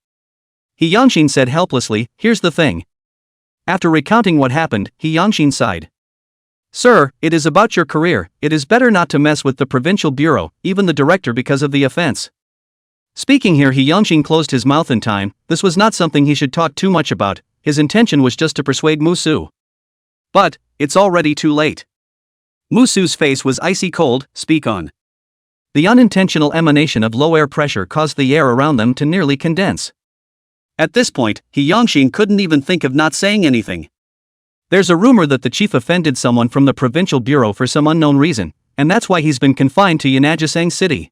He Yangshin said helplessly. Here's the thing. After recounting what happened, He Yangshin sighed. Sir, it is about your career. It is better not to mess with the provincial bureau, even the director, because of the offense. Speaking here, He Yangshin closed his mouth in time. This was not something he should talk too much about. His intention was just to persuade Musu. But it's already too late. Musu's face was icy cold. Speak on. The unintentional emanation of low air pressure caused the air around them to nearly condense. At this point, He Yangshin couldn't even think of not saying anything. There's a rumor that the chief offended someone from the provincial bureau for some unknown reason, and that's why he's been confined to Yanajisang City.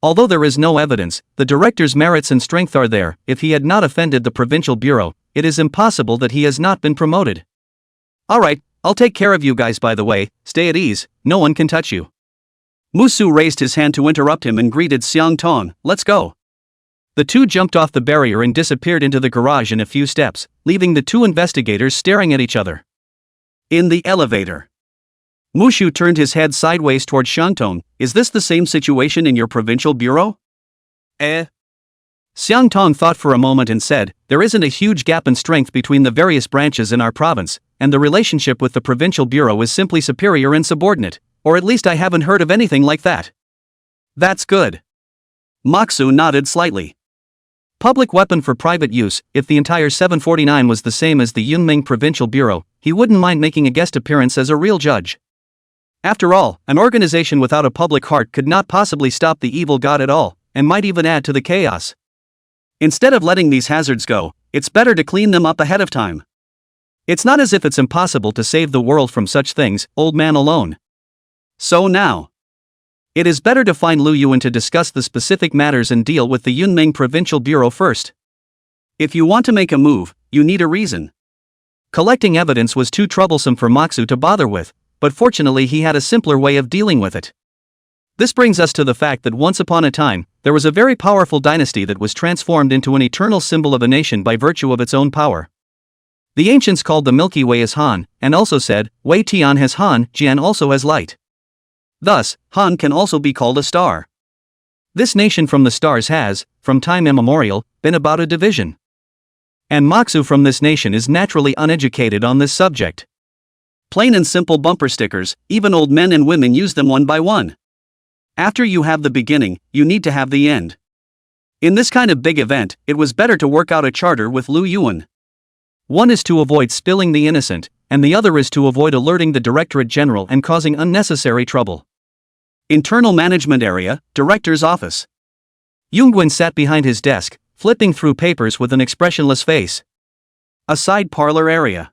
Although there is no evidence, the director's merits and strength are there. If he had not offended the provincial bureau, it is impossible that he has not been promoted. Alright, I'll take care of you guys. By the way, stay at ease, no one can touch you. Musu raised his hand to interrupt him and greeted Xiang Tong. Let's go. The two jumped off the barrier and disappeared into the garage in a few steps, leaving the two investigators staring at each other. In the elevator, Mushu turned his head sideways toward Xiangtong. Is this the same situation in your provincial bureau? Xiangtong thought for a moment and said, there isn't a huge gap in strength between the various branches in our province, and the relationship with the provincial bureau is simply superior and subordinate, or at least I haven't heard of anything like that. That's good. Maksu nodded slightly. Public weapon for private use. If the entire 749 was the same as the Yunming Provincial Bureau, he wouldn't mind making a guest appearance as a real judge. After all, an organization without a public heart could not possibly stop the evil god at all, and might even add to the chaos. Instead of letting these hazards go, it's better to clean them up ahead of time. It's not as if it's impossible to save the world from such things, old man alone. So now, it is better to find Lu Yuan to discuss the specific matters and deal with the Yunming Provincial Bureau first. If you want to make a move, you need a reason. Collecting evidence was too troublesome for Maksu to bother with, but fortunately he had a simpler way of dealing with it. This brings us to the fact that once upon a time, there was a very powerful dynasty that was transformed into an eternal symbol of a nation by virtue of its own power. The ancients called the Milky Way as Han, and also said, Wei Tian has Han, Jian also has light. Thus, Han can also be called a star. This nation from the stars has, from time immemorial, been about a division. And Maksu from this nation is naturally uneducated on this subject. Plain and simple bumper stickers, even old men and women use them one by one. After you have the beginning, you need to have the end. In this kind of big event, it was better to work out a charter with Lu Yuan. One is to avoid spilling the innocent, and the other is to avoid alerting the Directorate General and causing unnecessary trouble. Internal Management Area, Director's Office. Yunguin sat behind his desk, flipping through papers with an expressionless face. A side parlor area.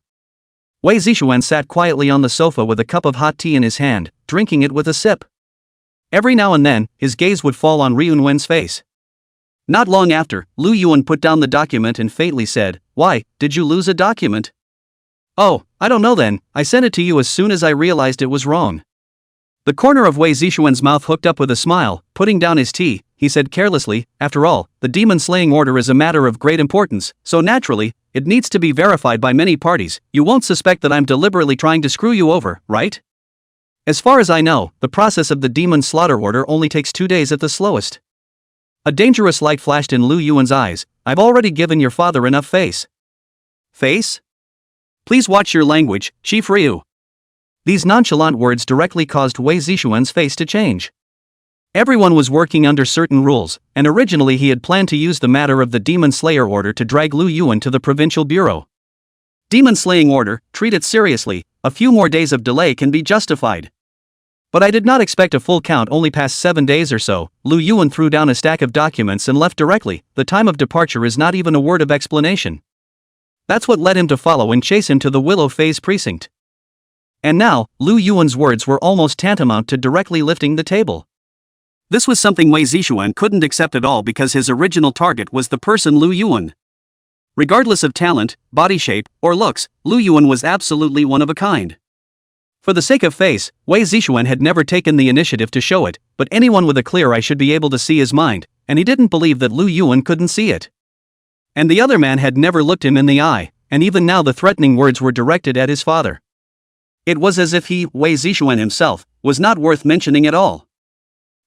Wei Zishuan sat quietly on the sofa with a cup of hot tea in his hand, drinking it with a sip. Every now and then, his gaze would fall on Ryunwen's face. Not long after, Lu Yuan put down the document and faintly said, Why, did you lose a document? Oh, I don't know then, I sent it to you as soon as I realized it was wrong. The corner of Wei Zishuan's mouth hooked up with a smile. Putting down his tea, he said carelessly, After all, the demon-slaying order is a matter of great importance, so naturally, it needs to be verified by many parties. You won't suspect that I'm deliberately trying to screw you over, right? As far as I know, the process of the demon slaughter order only takes 2 days at the slowest. A dangerous light flashed in Lu Yuan's eyes. I've already given your father enough face. Face? Please watch your language, Chief Ryu. These nonchalant words directly caused Wei Zishuan's face to change. Everyone was working under certain rules, and originally he had planned to use the matter of the Demon Slayer Order to drag Lu Yuan to the Provincial Bureau. Demon Slaying Order, treat it seriously, a few more days of delay can be justified. But I did not expect a full count only past 7 days or so. Lu Yuan threw down a stack of documents and left directly. The time of departure is not even a word of explanation. That's what led him to follow and chase him to the Willow Phase precinct. And now, Lu Yuan's words were almost tantamount to directly lifting the table. This was something Wei Zishuan couldn't accept at all because his original target was the person Lu Yuan. Regardless of talent, body shape, or looks, Lu Yuan was absolutely one of a kind. For the sake of face, Wei Zishuan had never taken the initiative to show it, but anyone with a clear eye should be able to see his mind. and he didn't believe that Lu Yuan couldn't see it. And the other man had never looked him in the eye, and even now the threatening words were directed at his father. It was as if he, Wei Zixuan himself, was not worth mentioning at all.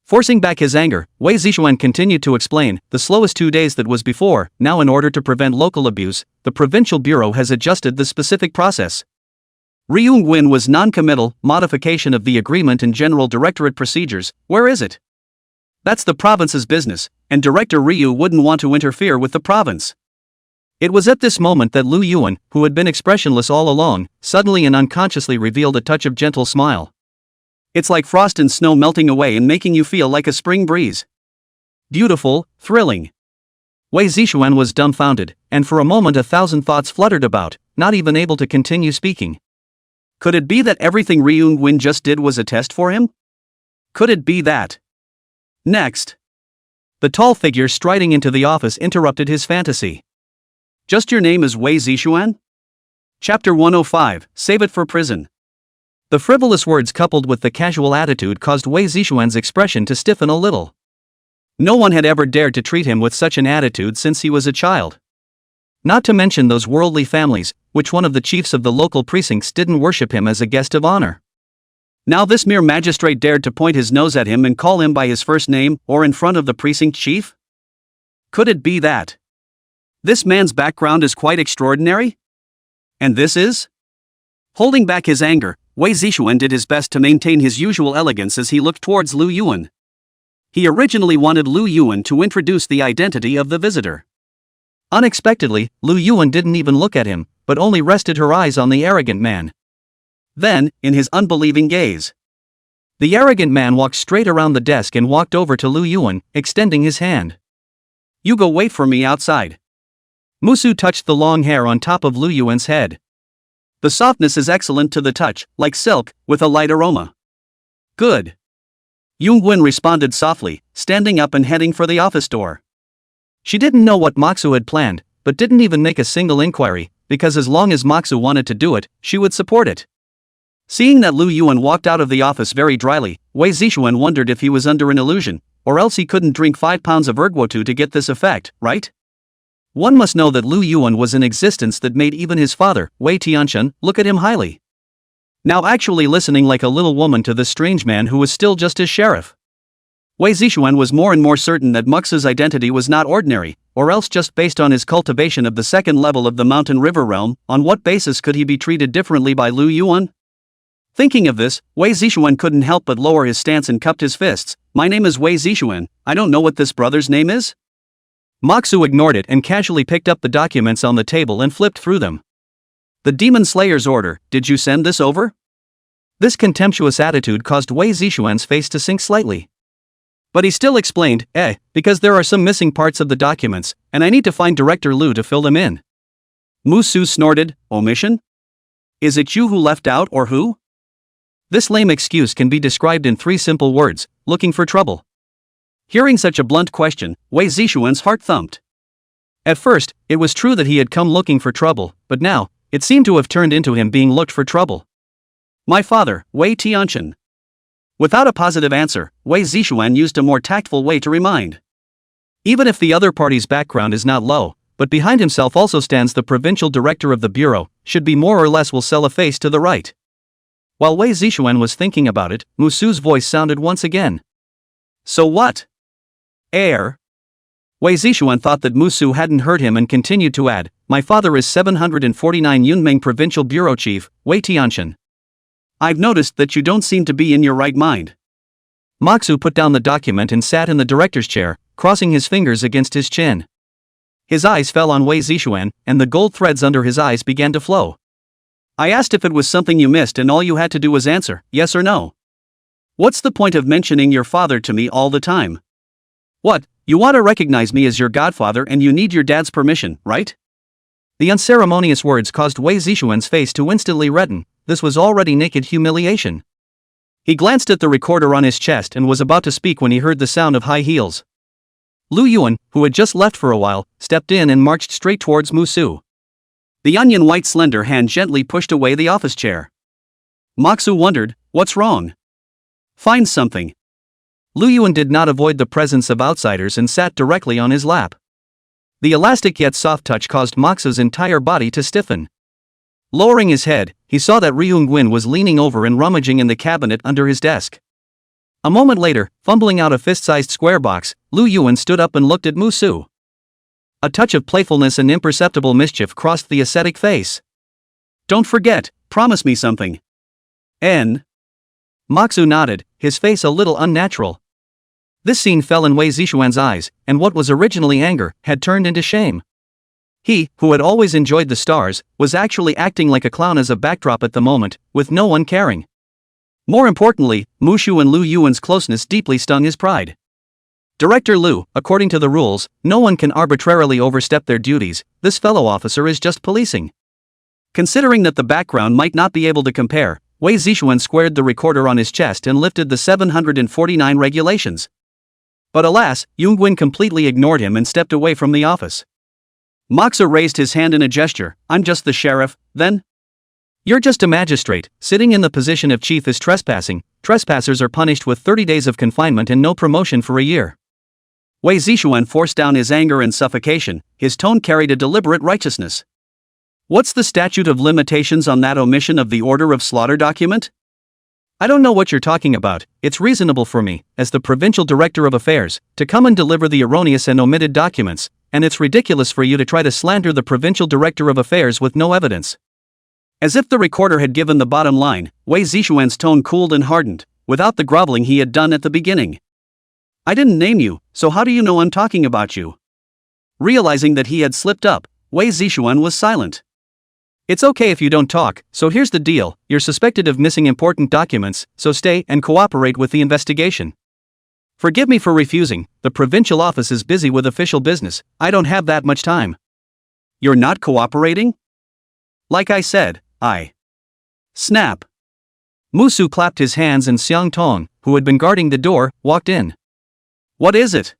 Forcing back his anger, Wei Zixuan continued to explain, the slowest 2 days that was before, now in order to prevent local abuse, the provincial bureau has adjusted the specific process. Ryung Win was non-committal, modification of the agreement and general directorate procedures, where is it? That's the province's business, and Director Ryu wouldn't want to interfere with the province. It was at this moment that Lu Yuan, who had been expressionless all along, suddenly and unconsciously revealed a touch of gentle smile. It's like frost and snow melting away and making you feel like a spring breeze. Beautiful, thrilling. Wei Zixuan was dumbfounded, and for a moment 1,000 thoughts fluttered about, not even able to continue speaking. Could it be that everything Ryung Win just did was a test for him? Could it be that? Next. The tall figure striding into the office interrupted his fantasy. Just your name is Wei Zixuan? Chapter 105, Save it for prison. The frivolous words coupled with the casual attitude caused Wei Zixuan's expression to stiffen a little. No one had ever dared to treat him with such an attitude since he was a child. Not to mention those worldly families, which one of the chiefs of the local precincts didn't worship him as a guest of honor. Now this mere magistrate dared to point his nose at him and call him by his first name, or in front of the precinct chief? Could it be that this man's background is quite extraordinary? And this is? Holding back his anger, Wei Zixuan did his best to maintain his usual elegance as he looked towards Lu Yuan. He originally wanted Lu Yuan to introduce the identity of the visitor. Unexpectedly, Lu Yuan didn't even look at him, but only rested her eyes on the arrogant man. Then, in his unbelieving gaze, the arrogant man walked straight around the desk and walked over to Lu Yuan, extending his hand. You go wait for me outside. Musu touched the long hair on top of Lu Yuan's head. The softness is excellent to the touch, like silk, with a light aroma. Good. Yung Wen responded softly, standing up and heading for the office door. She didn't know what Moxu had planned, but didn't even make a single inquiry, because as long as Moxu wanted to do it, she would support it. Seeing that Lu Yuan walked out of the office very dryly, Wei Zixuan wondered if he was under an illusion, or else he couldn't drink 5 pounds of ergwotu to get this effect, right? One must know that Lu Yuan was an existence that made even his father, Wei Tianxun, look at him highly. Now actually listening like a little woman to this strange man who was still just his sheriff. Wei Zixuan was more and more certain that Muxu's identity was not ordinary, or else just based on his cultivation of the second level of the mountain river realm, on what basis could he be treated differently by Lu Yuan? Thinking of this, Wei Zixuan couldn't help but lower his stance and cupped his fists. My name is Wei Zixuan, I don't know what this brother's name is? Moxu ignored it and casually picked up the documents on the table and flipped through them. The Demon Slayer's order, did you send this over? This contemptuous attitude caused Wei Zixuan's face to sink slightly. But he still explained, because there are some missing parts of the documents, and I need to find Director Lu to fill them in. Musu snorted, omission? Is it you who left out or who? This lame excuse can be described in 3 simple words, looking for trouble. Hearing such a blunt question, Wei Zixuan's heart thumped. At first, it was true that he had come looking for trouble, but now, it seemed to have turned into him being looked for trouble. My father, Wei Tianxun. Without a positive answer, Wei Zixuan used a more tactful way to remind. Even if the other party's background is not low, but behind himself also stands the provincial director of the bureau, should be more or less will sell a face to the right. While Wei Zixuan was thinking about it, Musu's voice sounded once again. So what? Wei Zixuan thought that Musu hadn't heard him and continued to add, my father is 749 Yunmeng Provincial Bureau Chief, Wei Tianxun. I've noticed that you don't seem to be in your right mind. Moxu put down the document and sat in the director's chair, crossing his fingers against his chin. His eyes fell on Wei Zixuan, and the gold threads under his eyes began to flow. I asked if it was something you missed and all you had to do was answer, yes or no. What's the point of mentioning your father to me all the time? What, you want to recognize me as your godfather and you need your dad's permission, right? The unceremonious words caused Wei Zixuan's face to instantly redden. This was already naked humiliation. He glanced at the recorder on his chest and was about to speak when he heard the sound of high heels. Lu Yuan, who had just left for a while, stepped in and marched straight towards Musu. The onion-white slender hand gently pushed away the office chair. Moxu wondered, what's wrong? Find something. Lu Yuan did not avoid the presence of outsiders and sat directly on his lap. The elastic yet soft touch caused Moxu's entire body to stiffen. Lowering his head, he saw that Ryung-gwyn was leaning over and rummaging in the cabinet under his desk. A moment later, fumbling out a fist-sized square box, Lu Yuan stood up and looked at Musu. A touch of playfulness and imperceptible mischief crossed the ascetic face. "Don't forget, promise me something." "N." Moxu nodded, his face a little unnatural. This scene fell in Wei Zixuan's eyes, and what was originally anger had turned into shame. He, who had always enjoyed the stars, was actually acting like a clown as a backdrop at the moment, with no one caring. More importantly, Mushu and Lu Yuan's closeness deeply stung his pride. Director Lu, according to the rules, no one can arbitrarily overstep their duties. This fellow officer is just policing. Considering that the background might not be able to compare, Wei Zixuan squared the recorder on his chest and lifted the 749 regulations. But alas, Yunguin completely ignored him and stepped away from the office. Moxa raised his hand in a gesture. "I'm just the sheriff, then?" "You're just a magistrate. Sitting in the position of chief is trespassing. Trespassers are punished with 30 days of confinement and no promotion for a year." Wei Zixuan forced down his anger and suffocation. His tone carried a deliberate righteousness. "What's the statute of limitations on that omission of the order of slaughter document?" "I don't know what you're talking about. It's reasonable for me, as the provincial director of affairs, to come and deliver the erroneous and omitted documents, and it's ridiculous for you to try to slander the provincial director of affairs with no evidence." As if the recorder had given the bottom line, Wei Zixuan's tone cooled and hardened, without the groveling he had done at the beginning. "I didn't name you, so how do you know I'm talking about you?" Realizing that he had slipped up, Wei Zixuan was silent. "It's okay if you don't talk, so here's the deal. You're suspected of missing important documents, so stay and cooperate with the investigation." "Forgive me for refusing, the provincial office is busy with official business. I don't have that much time." "You're not cooperating?" "Like I said, I..." Snap. Musu clapped his hands and Xiang Tong, who had been guarding the door, walked in. "What is it?"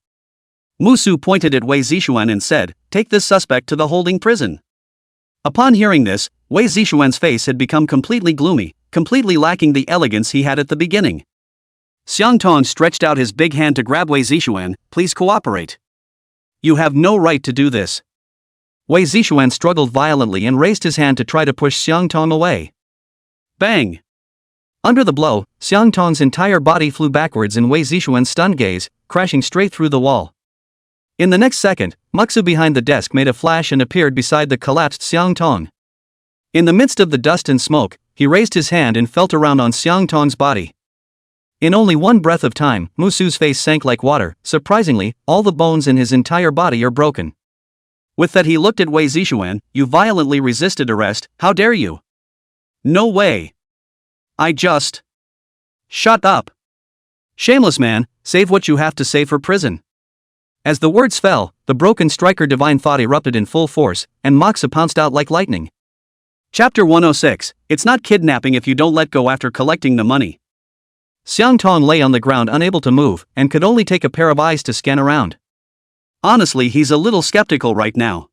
Musu pointed at Wei Zixuan and said, "Take this suspect to the holding prison." Upon hearing this, Wei Zixuan's face had become completely gloomy, completely lacking the elegance he had at the beginning. Xiang Tong stretched out his big hand to grab Wei Zixuan. "Please cooperate. You have no right to do this." Wei Zixuan struggled violently and raised his hand to try to push Xiang Tong away. Bang! Under the blow, Xiang Tong's entire body flew backwards in Wei Zixuan's stunned gaze, crashing straight through the wall. In the next second, Muxu behind the desk made a flash and appeared beside the collapsed Xiang Tong. In the midst of the dust and smoke, he raised his hand and felt around on Xiang Tong's body. In only one breath of time, Musu's face sank like water. Surprisingly, all the bones in his entire body are broken. With that, he looked at Wei Zixuan. "You violently resisted arrest. How dare you?" "No way. I just..." "Shut up. Shameless man, save what you have to say for prison." As the words fell, the broken striker divine thought erupted in full force, and Moxa pounced out like lightning. Chapter 106, It's not kidnapping if you don't let go after collecting the money. Xiang Tong lay on the ground unable to move, and could only take a pair of eyes to scan around. Honestly, he's a little skeptical right now.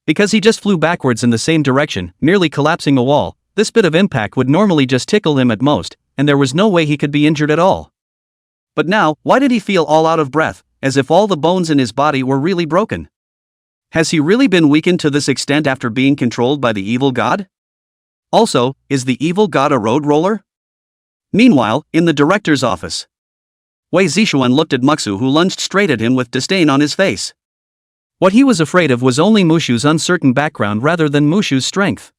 Because he just flew backwards in the same direction, merely collapsing a wall, this bit of impact would normally just tickle him at most, and there was no way he could be injured at all. But now, why did he feel all out of breath, as if all the bones in his body were really broken? Has he really been weakened to this extent after being controlled by the evil god? Also, is the evil god a road roller? Meanwhile, in the director's office, Wei Zixuan looked at Muxu, who lunged straight at him with disdain on his face. What he was afraid of was only Mushu's uncertain background rather than Mushu's strength.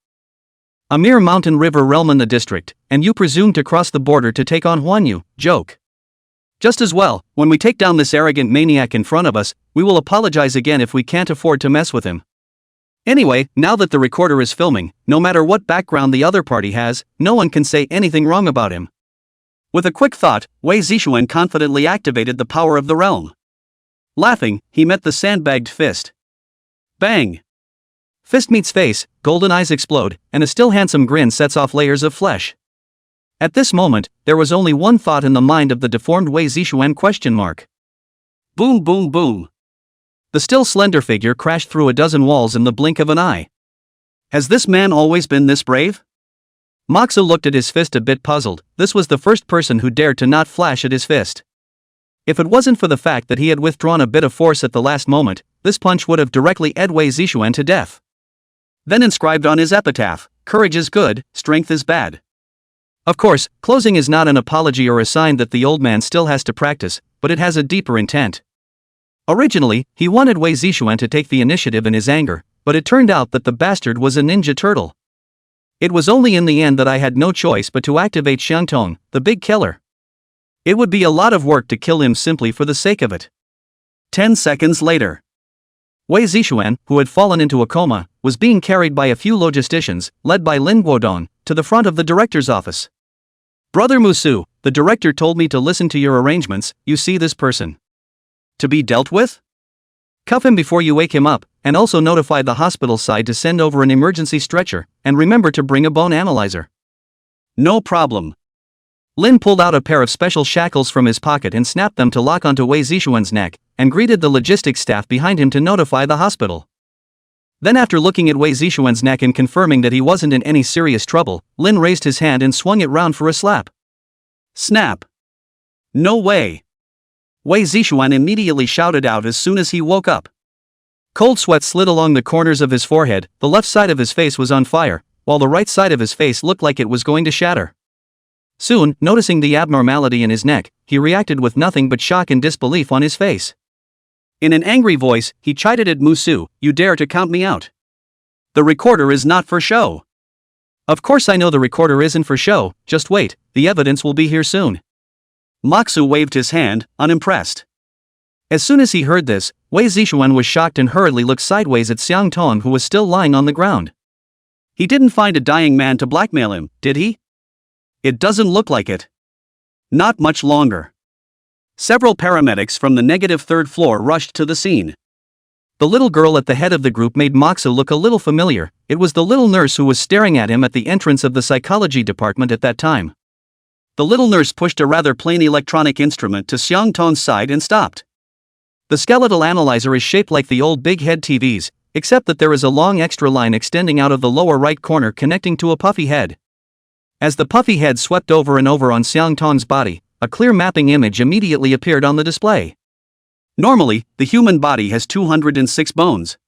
A mere mountain river realm in the district, and you presume to cross the border to take on Huanyu, joke. Just as well, when we take down this arrogant maniac in front of us, we will apologize again if we can't afford to mess with him. Anyway, now that the recorder is filming, no matter what background the other party has, no one can say anything wrong about him. With a quick thought, Wei Zixuan confidently activated the power of the realm. Laughing, he met the sandbagged fist. Bang! Fist meets face, golden eyes explode, and a still handsome grin sets off layers of flesh. At this moment, there was only one thought in the mind of the deformed Wei Zixuan ? Boom boom boom. The still slender figure crashed through a dozen walls in the blink of an eye. Has this man always been this brave? Moxa looked at his fist a bit puzzled. This was the first person who dared to not flash at his fist. If it wasn't for the fact that he had withdrawn a bit of force at the last moment, this punch would have directly ed Wei Zixuan to death. Then inscribed on his epitaph, "Courage is good, strength is bad." Of course, closing is not an apology or a sign that the old man still has to practice, but it has a deeper intent. Originally, he wanted Wei Zixuan to take the initiative in his anger, but it turned out that the bastard was a ninja turtle. It was only in the end that I had no choice but to activate Xiangtong, the big killer. It would be a lot of work to kill him simply for the sake of it. 10 seconds later. Wei Zixuan, who had fallen into a coma, was being carried by a few logisticians, led by Lin Guodong, to the front of the director's office. "Brother Musu, the director told me to listen to your arrangements. You see this person to be dealt with? Cuff him before you wake him up, and also notify the hospital side to send over an emergency stretcher, and remember to bring a bone analyzer." "No problem." Lin pulled out a pair of special shackles from his pocket and snapped them to lock onto Wei Zixuan's neck, and greeted the logistics staff behind him to notify the hospital. Then, after looking at Wei Zixuan's neck and confirming that he wasn't in any serious trouble, Lin raised his hand and swung it round for a slap. Snap. "No way!" Wei Zixuan immediately shouted out as soon as he woke up. Cold sweat slid along the corners of his forehead, the left side of his face was on fire, while the right side of his face looked like it was going to shatter. Soon, noticing the abnormality in his neck, he reacted with nothing but shock and disbelief on his face. In an angry voice, he chided at Musu, "You dare to count me out? The recorder is not for show." "Of course I know the recorder isn't for show, just wait, the evidence will be here soon." Moxu waved his hand, unimpressed. As soon as he heard this, Wei Zixuan was shocked and hurriedly looked sideways at Xiangtong, who was still lying on the ground. "He didn't find a dying man to blackmail him, did he?" "It doesn't look like it." "Not much longer." Several paramedics from the negative third floor rushed to the scene. The little girl at the head of the group made Moxu look a little familiar. It was the little nurse who was staring at him at the entrance of the psychology department at that time. The little nurse pushed a rather plain electronic instrument to Xiangtong's side and stopped. The skeletal analyzer is shaped like the old big head TVs, except that there is a long extra line extending out of the lower right corner connecting to a puffy head. As the puffy head swept over and over on Xiangtong's body, a clear mapping image immediately appeared on the display. Normally, the human body has 206 bones.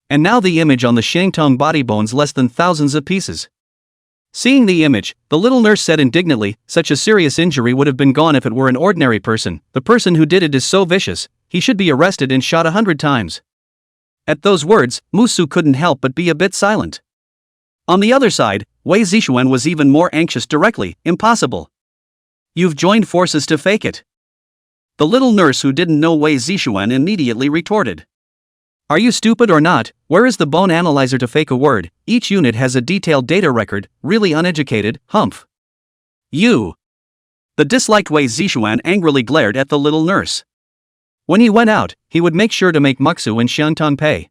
And now the image on the Xiangtong body bones less than thousands of pieces. Seeing the image, the little nurse said indignantly, "Such a serious injury would have been gone if it were an ordinary person. The person who did it is so vicious, he should be arrested and shot 100 times. At those words, Musu couldn't help but be a bit silent. On the other side, Wei Zixuan was even more anxious. Directly, "Impossible. You've joined forces to fake it." The little nurse, who didn't know Wei Zixuan, immediately retorted. "Are you stupid or not? Where is the bone analyzer to fake a word? Each unit has a detailed data record, really uneducated, humph." "You." The disliked Wei Zixuan angrily glared at the little nurse. When he went out, he would make sure to make Muxu and Xiangtong pay.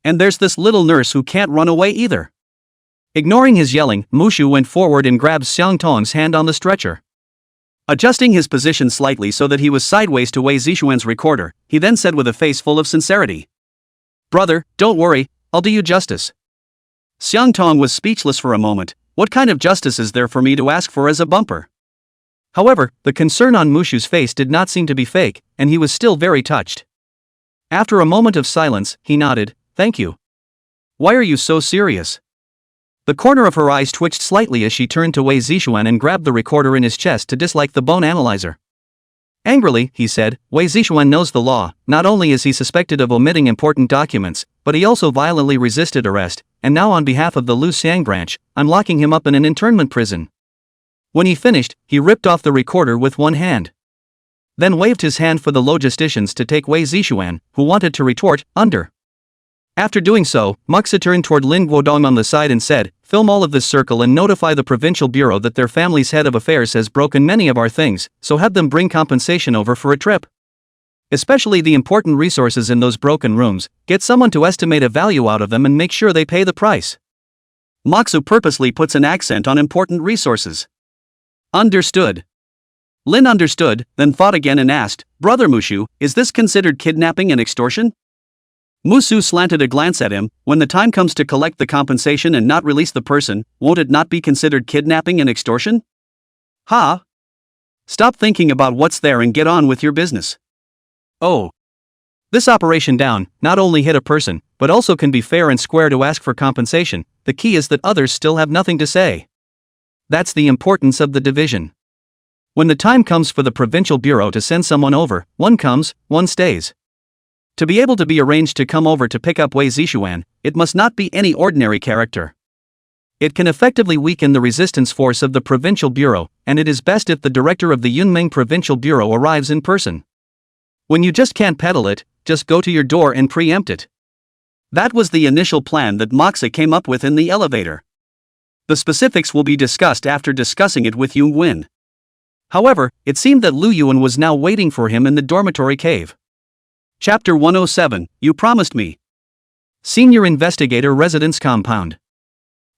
And there's this little nurse who can't run away either. Ignoring his yelling, Mushu went forward and grabbed Xiangtong's hand on the stretcher. Adjusting his position slightly so that he was sideways to Wei Zixuan's recorder, he then said with a face full of sincerity, "Brother, don't worry, I'll do you justice." Xiangtong was speechless for a moment. What kind of justice is there for me to ask for as a bumper? However, the concern on Mushu's face did not seem to be fake, and he was still very touched. After a moment of silence, he nodded, "Thank you. Why are you so serious?" The corner of her eyes twitched slightly as she turned to Wei Zixuan and grabbed the recorder in his chest to dislike the bone analyzer. Angrily, he said, "Wei Zixuan knows the law. Not only is he suspected of omitting important documents, but he also violently resisted arrest, and now on behalf of the Lu Xiang branch, I'm locking him up in an internment prison." When he finished, he ripped off the recorder with one hand. Then waved his hand for the logisticians to take Wei Zixuan, who wanted to retort, under. After doing so, Muxa turned toward Lin Guodong on the side and said, "Film all of this circle and notify the provincial bureau that their family's head of affairs has broken many of our things, so have them bring compensation over for a trip. Especially the important resources in those broken rooms, get someone to estimate a value out of them and make sure they pay the price." Moxu purposely puts an accent on important resources. Understood. Lin understood, then thought again and asked, "Brother Mushu, is this considered kidnapping and extortion?" Musu slanted a glance at him. "When the time comes to collect the compensation and not release the person, won't it not be considered kidnapping and extortion?" "Ha! Stop thinking about what's there and get on with your business. Oh. This operation down not only hit a person, but also can be fair and square to ask for compensation. The key is that others still have nothing to say. That's the importance of the division. When the time comes for the provincial bureau to send someone over, one comes, one stays. To be able to be arranged to come over to pick up Wei Zishuan, it must not be any ordinary character. It can effectively weaken the resistance force of the provincial bureau, and it is best if the director of the Yunmeng provincial bureau arrives in person. When you just can't peddle it, just go to your door and preempt it. That was the initial plan that Moxa came up with in the elevator. The specifics will be discussed after discussing it with Yung Win. However, it seemed that Lu Yuan was now waiting for him in the dormitory cave. Chapter 107, You Promised Me. Senior Investigator Residence Compound.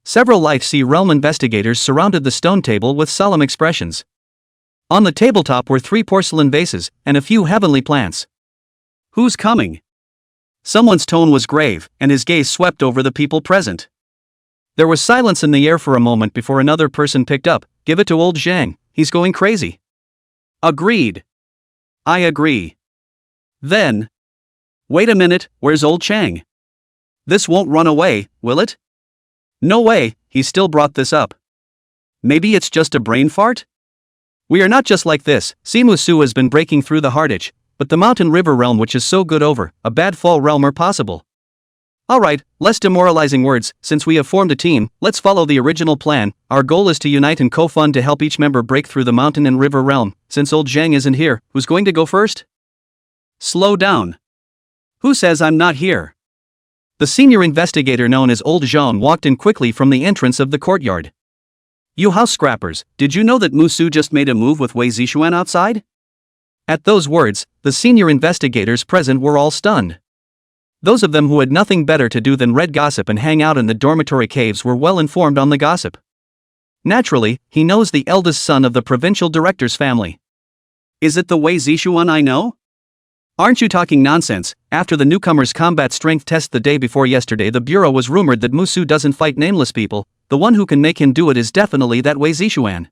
Several Life Sea Realm investigators surrounded the stone table with solemn expressions. On the tabletop were 3 porcelain vases and a few heavenly plants. Who's coming? Someone's tone was grave, and his gaze swept over the people present. There was silence in the air for a moment before another person picked up. Give it to old Zhang, he's going crazy. Agreed. I agree. Then. Wait a minute, where's old Chang? This won't run away, will it? No way, he still brought this up. Maybe it's just a brain fart? We are not just like this. Simu Su has been breaking through the hard edge, but the mountain river realm which is so good over, a bad fall realm are possible. Alright, less demoralizing words. Since we have formed a team, let's follow the original plan. Our goal is to unite and co-fund to help each member break through the mountain and river realm. Since old Zhang isn't here, who's going to go first? Slow down. Who says I'm not here? The senior investigator known as Old Zhang walked in quickly from the entrance of the courtyard. You house scrappers, did you know that Musu just made a move with Wei Zishuan outside? At those words, the senior investigators present were all stunned. Those of them who had nothing better to do than read gossip and hang out in the dormitory caves were well informed on the gossip. Naturally, he knows the eldest son of the provincial director's family. Is it the Wei Zishuan I know? Aren't you talking nonsense? After the newcomer's combat strength test the day before yesterday, the bureau was rumored that Musu doesn't fight nameless people. The one who can make him do it is definitely that Wei Zishuan.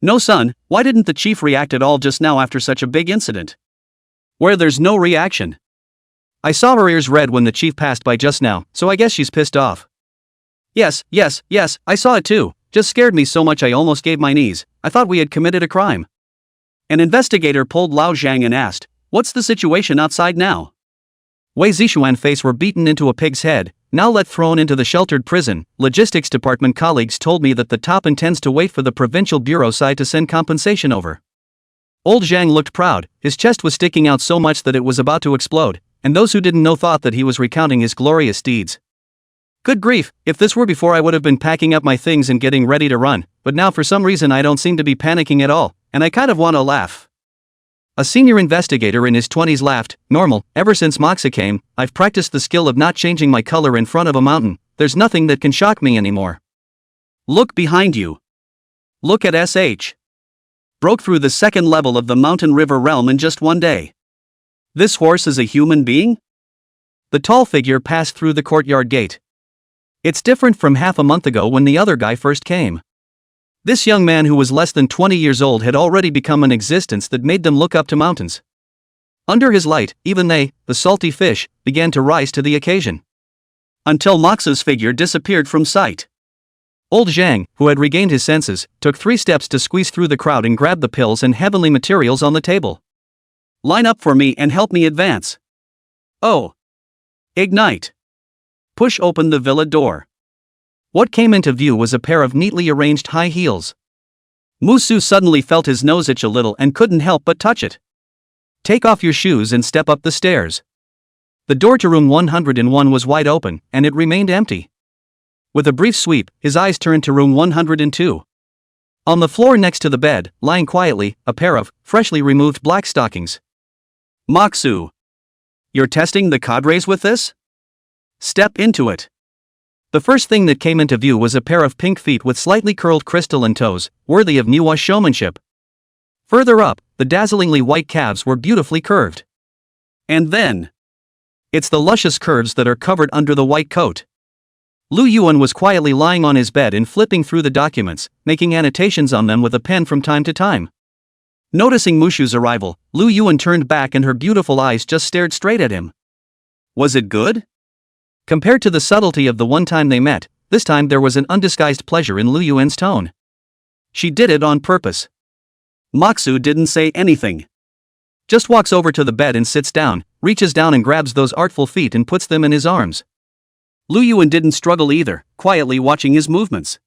No son, why didn't the chief react at all just now after such a big incident? Where there's no reaction. I saw her ears red when the chief passed by just now, so I guess she's pissed off. Yes, I saw it too. Just scared me so much I almost gave my knees. I thought we had committed a crime. An investigator pulled Lao Zhang and asked, what's the situation outside now? Wei Zishuan's face were beaten into a pig's head, now let thrown into the sheltered prison. Logistics department colleagues told me that the top intends to wait for the provincial bureau side to send compensation over. Old Zhang looked proud, his chest was sticking out so much that it was about to explode, and those who didn't know thought that he was recounting his glorious deeds. Good grief, if this were before I would have been packing up my things and getting ready to run, but now for some reason I don't seem to be panicking at all, and I kind of want to laugh. A senior investigator in his 20s laughed. Normal, ever since Moxa came, I've practiced the skill of not changing my color in front of a mountain. There's nothing that can shock me anymore. Look behind you. Look at SH. Broke through the second level of the mountain river realm in just one day. This horse is a human being? The tall figure passed through the courtyard gate. It's different from half a month ago when the other guy first came. This young man who was less than 20 years old had already become an existence that made them look up to mountains. Under his light, even they, the salty fish, began to rise to the occasion. Until Moxa's figure disappeared from sight. Old Zhang, who had regained his senses, took 3 steps to squeeze through the crowd and grab the pills and heavenly materials on the table. Line up for me and help me advance. Oh. Ignite. Push open the villa door. What came into view was a pair of neatly arranged high heels. Musu suddenly felt his nose itch a little and couldn't help but touch it. Take off your shoes and step up the stairs. The door to room 101 was wide open, and it remained empty. With a brief sweep, his eyes turned to room 102. On the floor next to the bed, lying quietly, a pair of freshly removed black stockings. Moxu. You're testing the cadres with this? Step into it. The first thing that came into view was a pair of pink feet with slightly curled crystalline toes, worthy of Niwa's showmanship. Further up, the dazzlingly white calves were beautifully curved. And then, it's the luscious curves that are covered under the white coat. Lu Yuan was quietly lying on his bed and flipping through the documents, making annotations on them with a pen from time to time. Noticing Mushu's arrival, Lu Yuan turned back and her beautiful eyes just stared straight at him. Was it good? Compared to the subtlety of the one time they met, this time there was an undisguised pleasure in Lu Yuan's tone. She did it on purpose. Moxu didn't say anything. Just walks over to the bed and sits down, reaches down and grabs those artful feet and puts them in his arms. Lu Yuan didn't struggle either, quietly watching his movements.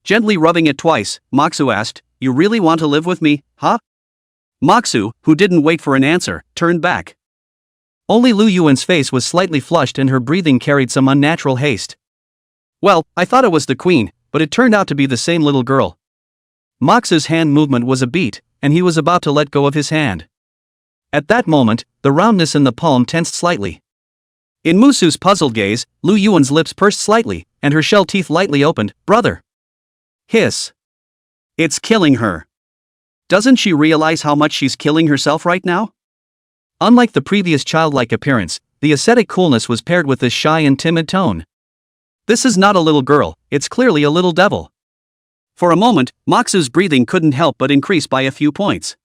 Gently rubbing it twice, Moxu asked, "You really want to live with me, huh?" Moxu, who didn't wait for an answer, turned back. Only Lu Yuan's face was slightly flushed and her breathing carried some unnatural haste. "Well, I thought it was the queen, but it turned out to be the same little girl." Moxu's hand movement was a beat, and he was about to let go of his hand. At that moment, the roundness in the palm tensed slightly. In Musu's puzzled gaze, Lu Yuan's lips pursed slightly, and her shell teeth lightly opened. "Brother!" Hiss. It's killing her. Doesn't she realize how much she's killing herself right now? Unlike the previous childlike appearance, the ascetic coolness was paired with this shy and timid tone. This is not a little girl, it's clearly a little devil. For a moment, Moxu's breathing couldn't help but increase by a few points.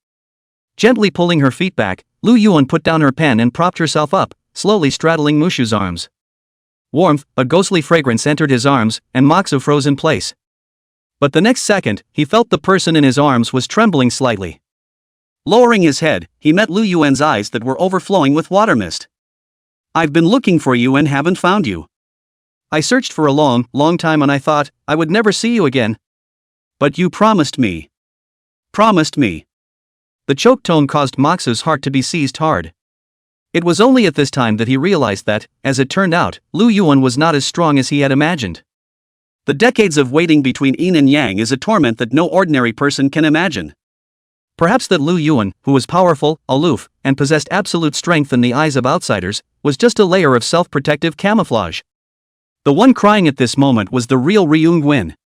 Gently pulling her feet back, Lu Yuan put down her pen and propped herself up, slowly straddling Mushu's arms. Warmth, a ghostly fragrance entered his arms, and Moxu froze in place. But the next second, he felt the person in his arms was trembling slightly. Lowering his head, he met Lu Yuan's eyes that were overflowing with water mist. "I've been looking for you and haven't found you. I searched for a long, long time and I thought I would never see you again. But you promised me. Promised me." The choked tone caused Moxu's heart to be seized hard. It was only at this time that he realized that, as it turned out, Lu Yuan was not as strong as he had imagined. The decades of waiting between yin and yang is a torment that no ordinary person can imagine. Perhaps that Lu Yuan, who was powerful, aloof, and possessed absolute strength in the eyes of outsiders, was just a layer of self-protective camouflage. The one crying at this moment was the real Ryung Win.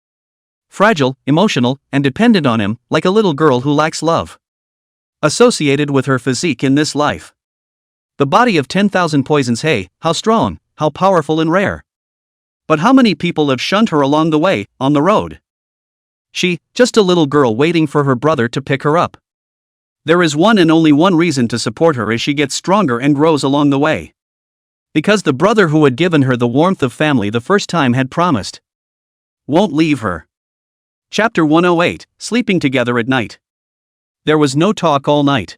Fragile, emotional, and dependent on him, like a little girl who lacks love. Associated with her physique in this life. The body of 10,000 poisons. Hey, how strong, how powerful and rare. But how many people have shunned her along the way, on the road? She, just a little girl waiting for her brother to pick her up. There is one and only one reason to support her as she gets stronger and grows along the way. Because the brother who had given her the warmth of family the first time had promised. Won't leave her. Chapter 108, Sleeping Together at Night. There was no talk all night.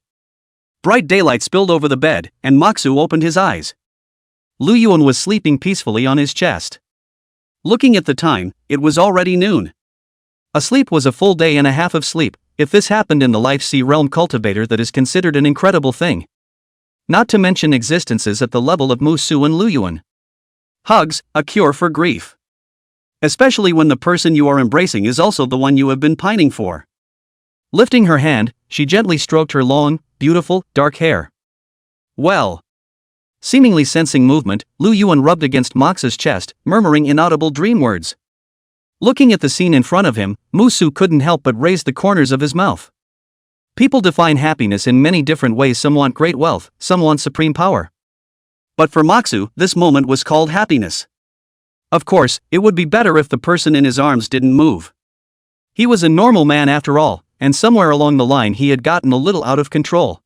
Bright daylight spilled over the bed, and Moxu opened his eyes. Lu Yuan was sleeping peacefully on his chest. Looking at the time, it was already noon. A sleep was a full day and a half of sleep, if this happened in the Life Sea Realm cultivator, that is considered an incredible thing. Not to mention existences at the level of Musu and Lu Yuan. Hugs, a cure for grief. Especially when the person you are embracing is also the one you have been pining for. Lifting her hand, she gently stroked her long, beautiful, dark hair. Well. Seemingly sensing movement, Lu Yuan rubbed against Mox's chest, murmuring inaudible dream words. Looking at the scene in front of him, Musu couldn't help but raise the corners of his mouth. People define happiness in many different ways. Some want great wealth, some want supreme power. But for Moxu, this moment was called happiness. Of course, it would be better if the person in his arms didn't move. He was a normal man after all, and somewhere along the line he had gotten a little out of control.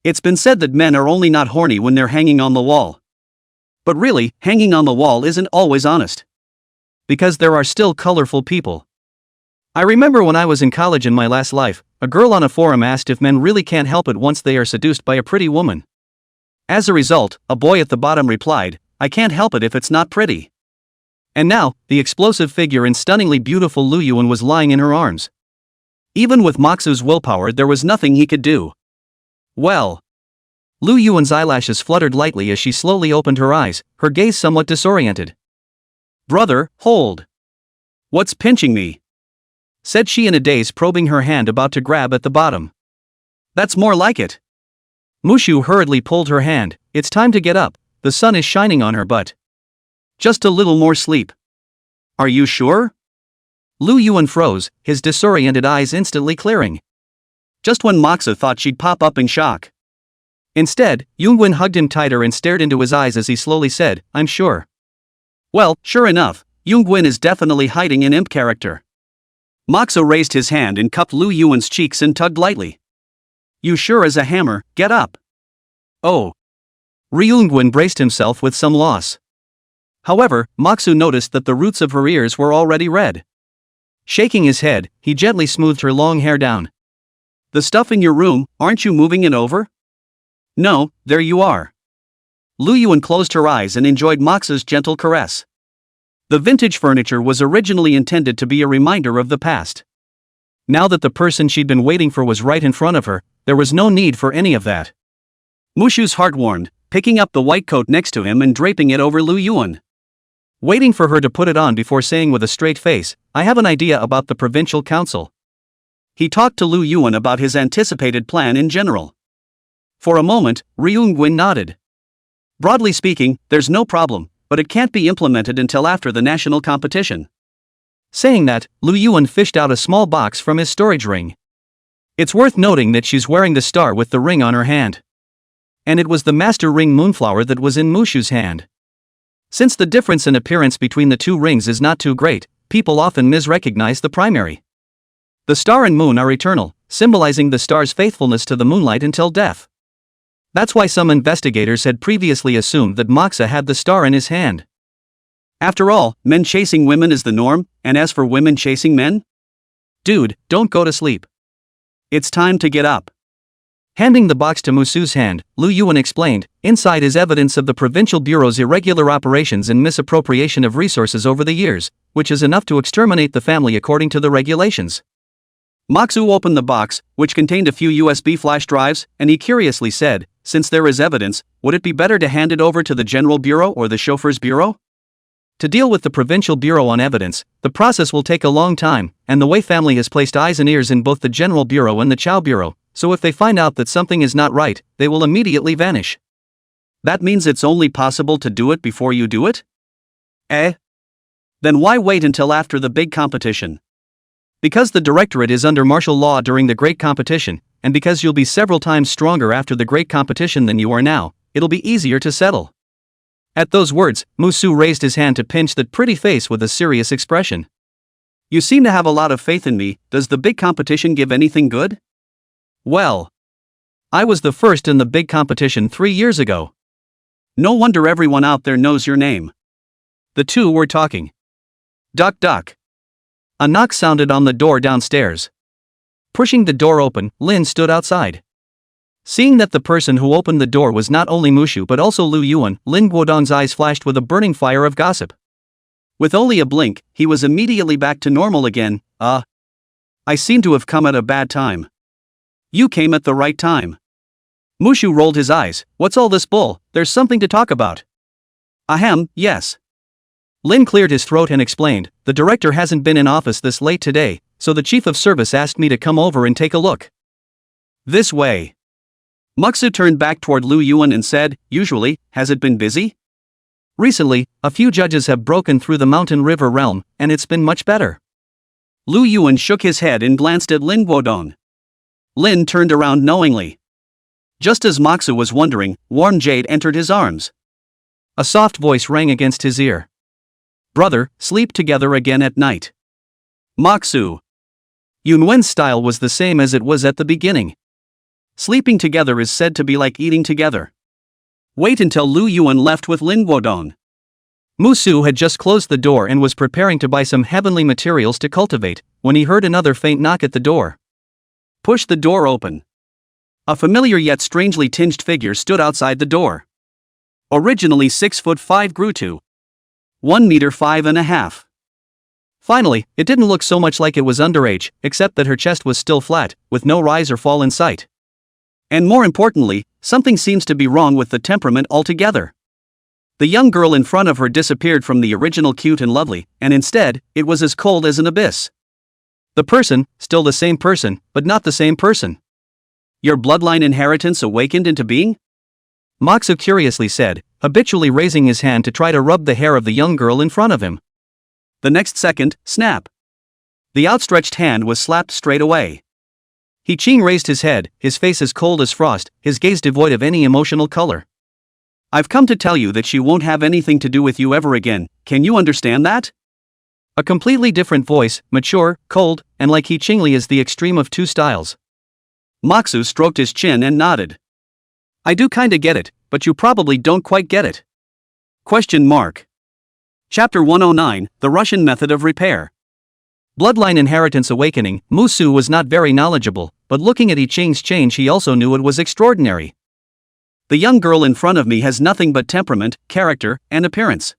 It's been said that men are only not horny when they're hanging on the wall. But really, hanging on the wall isn't always honest. Because there are still colorful people. I remember when I was in college in my last life, a girl on a forum asked if men really can't help it once they are seduced by a pretty woman. As a result, a boy at the bottom replied, "I can't help it if it's not pretty." And now, the explosive figure and stunningly beautiful Lu Yuan was lying in her arms. Even with Moxu's willpower, there was nothing he could do. Well. Lu Yuan's eyelashes fluttered lightly as she slowly opened her eyes, her gaze somewhat disoriented. "Brother, hold. What's pinching me?" said she in a daze, probing her hand about to grab at the bottom. "That's more like it." Mushu hurriedly pulled her hand. "It's time to get up, the sun is shining on her butt. Just a little more sleep." "Are you sure?" Lu Yuan froze, his disoriented eyes instantly clearing. Just when Moxu thought she'd pop up in shock. Instead, Yunguin hugged him tighter and stared into his eyes as he slowly said, "I'm sure." Well, sure enough, Yunguin is definitely hiding an imp character. Moxu raised his hand and cupped Lu Yuan's cheeks and tugged lightly. You sure as a hammer, get up. Oh. Ryungwon braced himself with some loss. However, Maksu noticed that the roots of her ears were already red. Shaking his head, he gently smoothed her long hair down. The stuff in your room, aren't you moving it over? No, there you are. Lu Yuan closed her eyes and enjoyed Maksu's gentle caress. The vintage furniture was originally intended to be a reminder of the past. Now that the person she'd been waiting for was right in front of her, there was no need for any of that. Mushu's heart warmed, picking up the white coat next to him and draping it over Lu Yuan. Waiting for her to put it on before saying with a straight face, I have an idea about the provincial council. He talked to Lu Yuan about his anticipated plan in general. For a moment, Ryungwon nodded. Broadly speaking, there's no problem, but it can't be implemented until after the national competition. Saying that, Lu Yuan fished out a small box from his storage ring. It's worth noting that she's wearing the star with the ring on her hand. And it was the master ring moonflower that was in Mushu's hand. Since the difference in appearance between the two rings is not too great, people often misrecognize the primary. The star and moon are eternal, symbolizing the star's faithfulness to the moonlight until death. That's why some investigators had previously assumed that Moxa had the star in his hand. After all, men chasing women is the norm, and as for women chasing men? Dude, don't go to sleep. It's time to get up. Handing the box to Musu's hand, Lu Yuan explained, inside is evidence of the Provincial Bureau's irregular operations and misappropriation of resources over the years, which is enough to exterminate the family according to the regulations. Maksu opened the box, which contained a few USB flash drives, and he curiously said, since there is evidence, would it be better to hand it over to the General Bureau or the Chauffeurs Bureau? To deal with the Provincial Bureau on evidence, the process will take a long time, and the Wei family has placed eyes and ears in both the General Bureau and the Chao Bureau, so if they find out that something is not right, they will immediately vanish. That means it's only possible to do it before you do it? Eh? Then why wait until after the big competition? Because the Directorate is under martial law during the Great Competition, and because you'll be several times stronger after the Great Competition than you are now, it'll be easier to settle. At those words, Musu raised his hand to pinch that pretty face with a serious expression. You seem to have a lot of faith in me. Does the big competition give anything good? Well, I was the first in the big competition 3 years ago. No wonder everyone out there knows your name. The two were talking. Duck duck. A knock sounded on the door downstairs. Pushing the door open, Lin stood outside. Seeing that the person who opened the door was not only Mushu but also Lu Yuan, Lin Guodong's eyes flashed with a burning fire of gossip. With only a blink, he was immediately back to normal again. I seem to have come at a bad time. You came at the right time. Mushu rolled his eyes. What's all this bull? There's something to talk about. Ahem, yes. Lin cleared his throat and explained, the director hasn't been in office this late today, so the chief of service asked me to come over and take a look. This way. Muksu turned back toward Lu Yuan and said, usually, has it been busy? Recently, a few judges have broken through the mountain river realm, and it's been much better. Lu Yuan shook his head and glanced at Lin Guodong. Lin turned around knowingly. Just as Muksu was wondering, warm jade entered his arms. A soft voice rang against his ear. Brother, sleep together again at night. Muksu. Yunwen's style was the same as it was at the beginning. Sleeping together is said to be like eating together. Wait until Lu Yuan left with Lin Guodong. Musu had just closed the door and was preparing to buy some heavenly materials to cultivate, when he heard another faint knock at the door. Push the door open. A familiar yet strangely tinged figure stood outside the door. Originally 6'5" grew to 1 meter 5.5. Finally, it didn't look so much like it was underage, except that her chest was still flat, with no rise or fall in sight. And more importantly, something seems to be wrong with the temperament altogether. The young girl in front of her disappeared from the original cute and lovely, and instead, it was as cold as an abyss. The person, still the same person, but not the same person. Your bloodline inheritance awakened into being? Muksu curiously said, habitually raising his hand to try to rub the hair of the young girl in front of him. The next second, snap. The outstretched hand was slapped straight away. He Qing raised his head, his face as cold as frost, his gaze devoid of any emotional color. I've come to tell you that she won't have anything to do with you ever again, can you understand that? A completely different voice, mature, cold, and like He Qingli is the extreme of two styles. Moxu stroked his chin and nodded. I do kinda get it, but you probably don't quite get it. Question mark. Chapter 109, The Russian Method of Repair. Bloodline Inheritance Awakening. Musu was not very knowledgeable, but looking at He Qing's change he also knew it was extraordinary. The young girl in front of me has nothing but temperament, character, and appearance.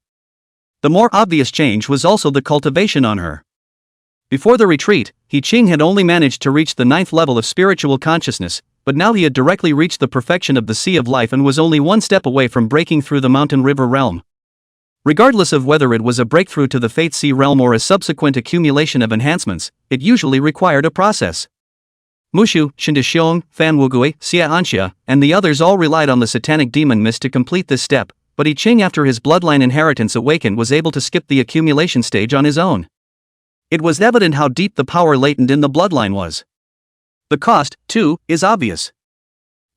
The more obvious change was also the cultivation on her. Before the retreat, He Qing had only managed to reach the 9th level of spiritual consciousness, but now he had directly reached the perfection of the Sea of Life and was only one step away from breaking through the Mountain River realm. Regardless of whether it was a breakthrough to the Fate Sea realm or a subsequent accumulation of enhancements, it usually required a process. Mushu, Shindishiong, Fan Wugui, Xia Anxia, and the others all relied on the satanic demon mist to complete this step, but He Qing after his bloodline inheritance awakened was able to skip the accumulation stage on his own. It was evident how deep the power latent in the bloodline was. The cost, too, is obvious.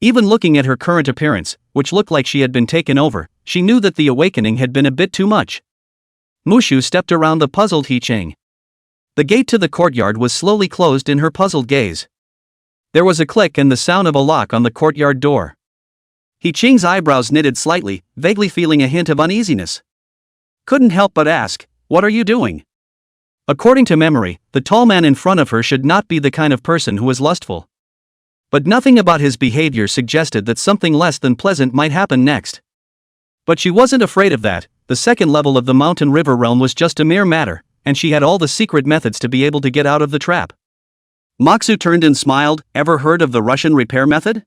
Even looking at her current appearance, which looked like she had been taken over, she knew that the awakening had been a bit too much. Mushu stepped around the puzzled He Qing. The gate to the courtyard was slowly closed in her puzzled gaze. There was a click and the sound of a lock on the courtyard door. He Qing's eyebrows knitted slightly, vaguely feeling a hint of uneasiness. Couldn't help but ask, "What are you doing?" According to memory, the tall man in front of her should not be the kind of person who was lustful. But nothing about his behavior suggested that something less than pleasant might happen next. But she wasn't afraid of that. The second level of the Mountain River realm was just a mere matter, and she had all the secret methods to be able to get out of the trap. Moxu turned and smiled. Ever heard of the Russian repair method?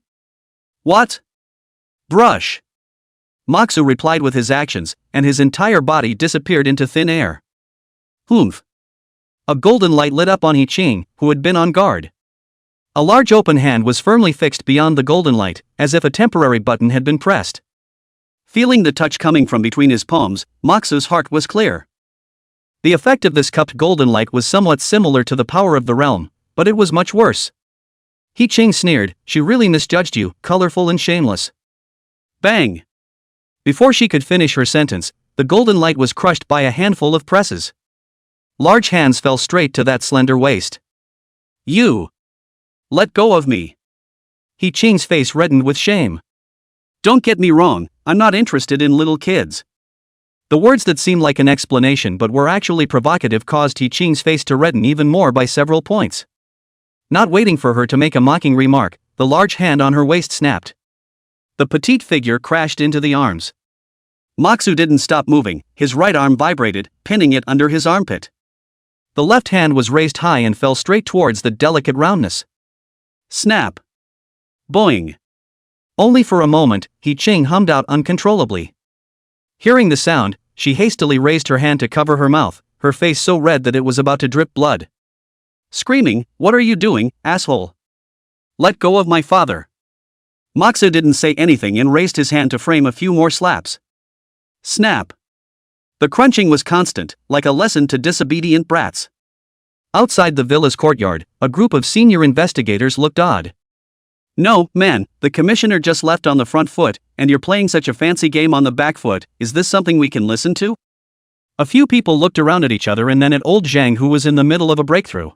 What? Brush. Moxu replied with his actions, and his entire body disappeared into thin air. Humph. A golden light lit up on He Qing, who had been on guard. A large open hand was firmly fixed beyond the golden light, as if a temporary button had been pressed. Feeling the touch coming from between his palms, Moxu's heart was clear. The effect of this cupped golden light was somewhat similar to the power of the realm, but it was much worse. He Qing sneered, "She really misjudged you, colorful and shameless." Bang! Before she could finish her sentence, the golden light was crushed by a handful of presses. Large hands fell straight to that slender waist. You! Let go of me! He Qing's face reddened with shame. Don't get me wrong, I'm not interested in little kids. The words that seemed like an explanation but were actually provocative caused He Qing's face to redden even more by several points. Not waiting for her to make a mocking remark, the large hand on her waist snapped. The petite figure crashed into the arms. Moxu didn't stop moving, his right arm vibrated, pinning it under his armpit. The left hand was raised high and fell straight towards the delicate roundness. Snap! Boing! Only for a moment, He Qing hummed out uncontrollably. Hearing the sound, she hastily raised her hand to cover her mouth, her face so red that it was about to drip blood. Screaming, "What are you doing, asshole? Let go of my father!" Moxu didn't say anything and raised his hand to frame a few more slaps. Snap! The crunching was constant, like a lesson to disobedient brats. Outside the villa's courtyard, a group of senior investigators looked odd. "No, man, the commissioner just left on the front foot, and you're playing such a fancy game on the back foot. Is this something we can listen to?" A few people looked around at each other and then at old Zhang, who was in the middle of a breakthrough.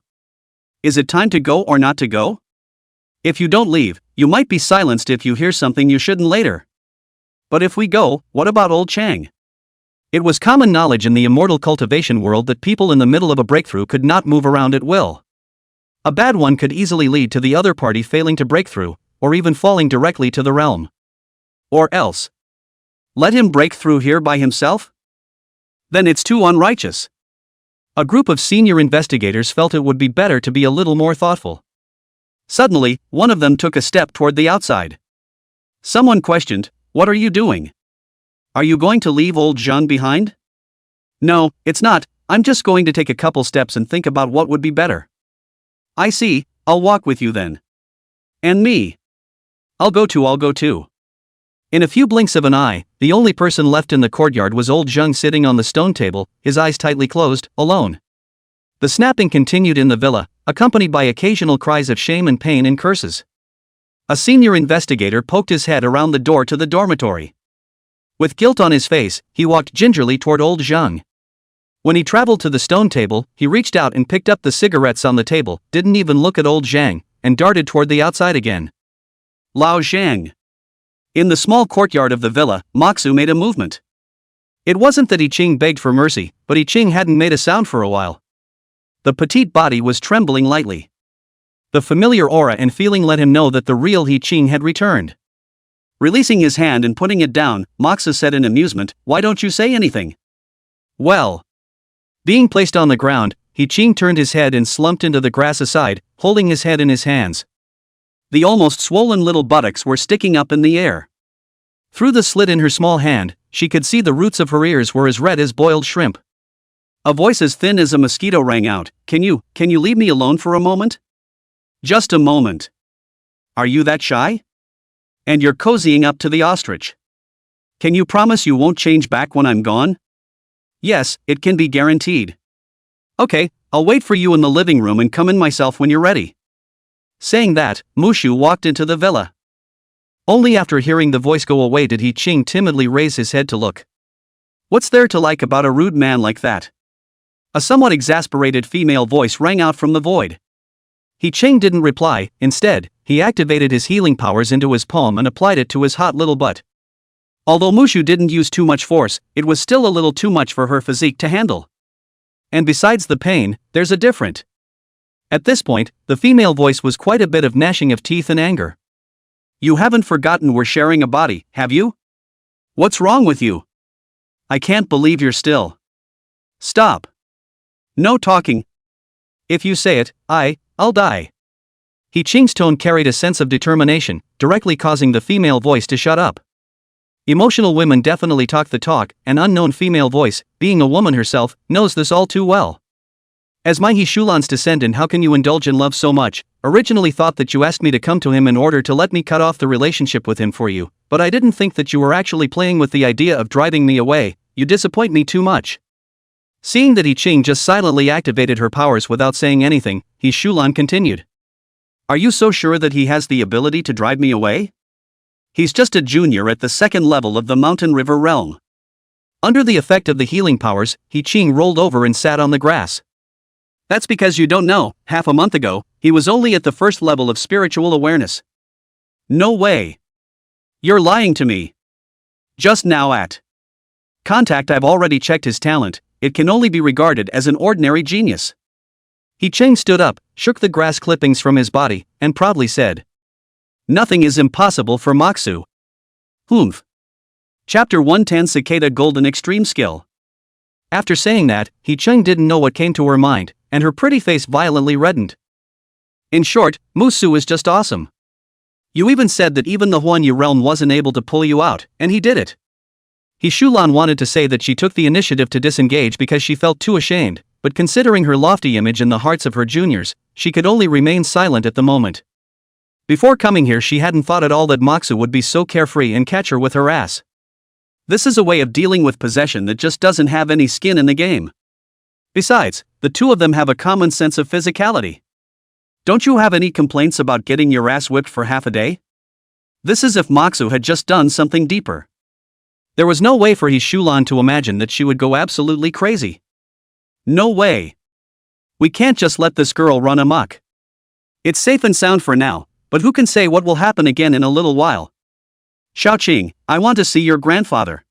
"Is it time to go or not to go? If you don't leave, you might be silenced if you hear something you shouldn't later. But if we go, what about old Chang?" It was common knowledge in the immortal cultivation world that people in the middle of a breakthrough could not move around at will. A bad one could easily lead to the other party failing to break through, or even falling directly to the realm. Or else, let him break through here by himself? Then it's too unrighteous. A group of senior investigators felt it would be better to be a little more thoughtful. Suddenly, one of them took a step toward the outside. Someone questioned, "What are you doing? Are you going to leave old Zhang behind?" "No, it's not, I'm just going to take a couple steps and think about what would be better." "I see, I'll walk with you then." "And me?" I'll go too. In a few blinks of an eye, the only person left in the courtyard was old Zhang sitting on the stone table, his eyes tightly closed, alone. The snapping continued in the villa, accompanied by occasional cries of shame and pain and curses. A senior investigator poked his head around the door to the dormitory. With guilt on his face, he walked gingerly toward old Zhang. When he traveled to the stone table, he reached out and picked up the cigarettes on the table, didn't even look at old Zhang, and darted toward the outside again. Lao Zhang. In the small courtyard of the villa, Moxu made a movement. It wasn't that He Qing begged for mercy, but He Qing hadn't made a sound for a while. The petite body was trembling lightly. The familiar aura and feeling let him know that the real He Qing had returned. Releasing his hand and putting it down, Moxu said in amusement, "Why don't you say anything?" Well. Being placed on the ground, He Qing turned his head and slumped into the grass aside, holding his head in his hands. The almost swollen little buttocks were sticking up in the air. Through the slit in her small hand, she could see the roots of her ears were as red as boiled shrimp. A voice as thin as a mosquito rang out, Can you leave me alone for a moment? Just a moment. Are you that shy? And you're cozying up to the ostrich. Can you promise you won't change back when I'm gone? Yes, it can be guaranteed. Okay, I'll wait for you in the living room and come in myself when you're ready." Saying that, Mushu walked into the villa. Only after hearing the voice go away did He Qing timidly raise his head to look. What's there to like about a rude man like that? A somewhat exasperated female voice rang out from the void. He Qing didn't reply. Instead, he activated his healing powers into his palm and applied it to his hot little butt. Although Mushu didn't use too much force, it was still a little too much for her physique to handle. And besides the pain, there's a different. At this point, the female voice was quite a bit of gnashing of teeth and anger. You haven't forgotten we're sharing a body, have you? What's wrong with you? I can't believe you're still. Stop. No talking. If you say it, I'll die. He Qing's tone carried a sense of determination, directly causing the female voice to shut up. Emotional women definitely talk the talk, an unknown female voice, being a woman herself, knows this all too well. As my He Shulan's descendant, how can you indulge in love so much? Originally thought that you asked me to come to him in order to let me cut off the relationship with him for you, but I didn't think that you were actually playing with the idea of driving me away. You disappoint me too much. Seeing that He Qing just silently activated her powers without saying anything, He Shulan continued. Are you so sure that he has the ability to drive me away? He's just a junior at the second level of the Mountain River realm. Under the effect of the healing powers, He Qing rolled over and sat on the grass. That's because you don't know, half a month ago, he was only at the first level of spiritual awareness. No way. You're lying to me. Just now at contact I've already checked his talent, it can only be regarded as an ordinary genius. He Qing stood up, shook the grass clippings from his body, and proudly said, Nothing is impossible for Moxu. Humph. Chapter 110 Cicada Golden Extreme Skill. After saying that, He Qing didn't know what came to her mind, and her pretty face violently reddened. In short, Musu is just awesome. You even said that even the Huanyu realm wasn't able to pull you out, and he did it. He Shulan wanted to say that she took the initiative to disengage because she felt too ashamed, but considering her lofty image in the hearts of her juniors, she could only remain silent at the moment. Before coming here she hadn't thought at all that Moxu would be so carefree and catch her with her ass. This is a way of dealing with possession that just doesn't have any skin in the game. Besides, the two of them have a common sense of physicality. Don't you have any complaints about getting your ass whipped for half a day? This is if Moxu had just done something deeper. There was no way for He Shulan to imagine that she would go absolutely crazy. No way. We can't just let this girl run amok. It's safe and sound for now, but who can say what will happen again in a little while? Xiaoqing, I want to see your grandfather.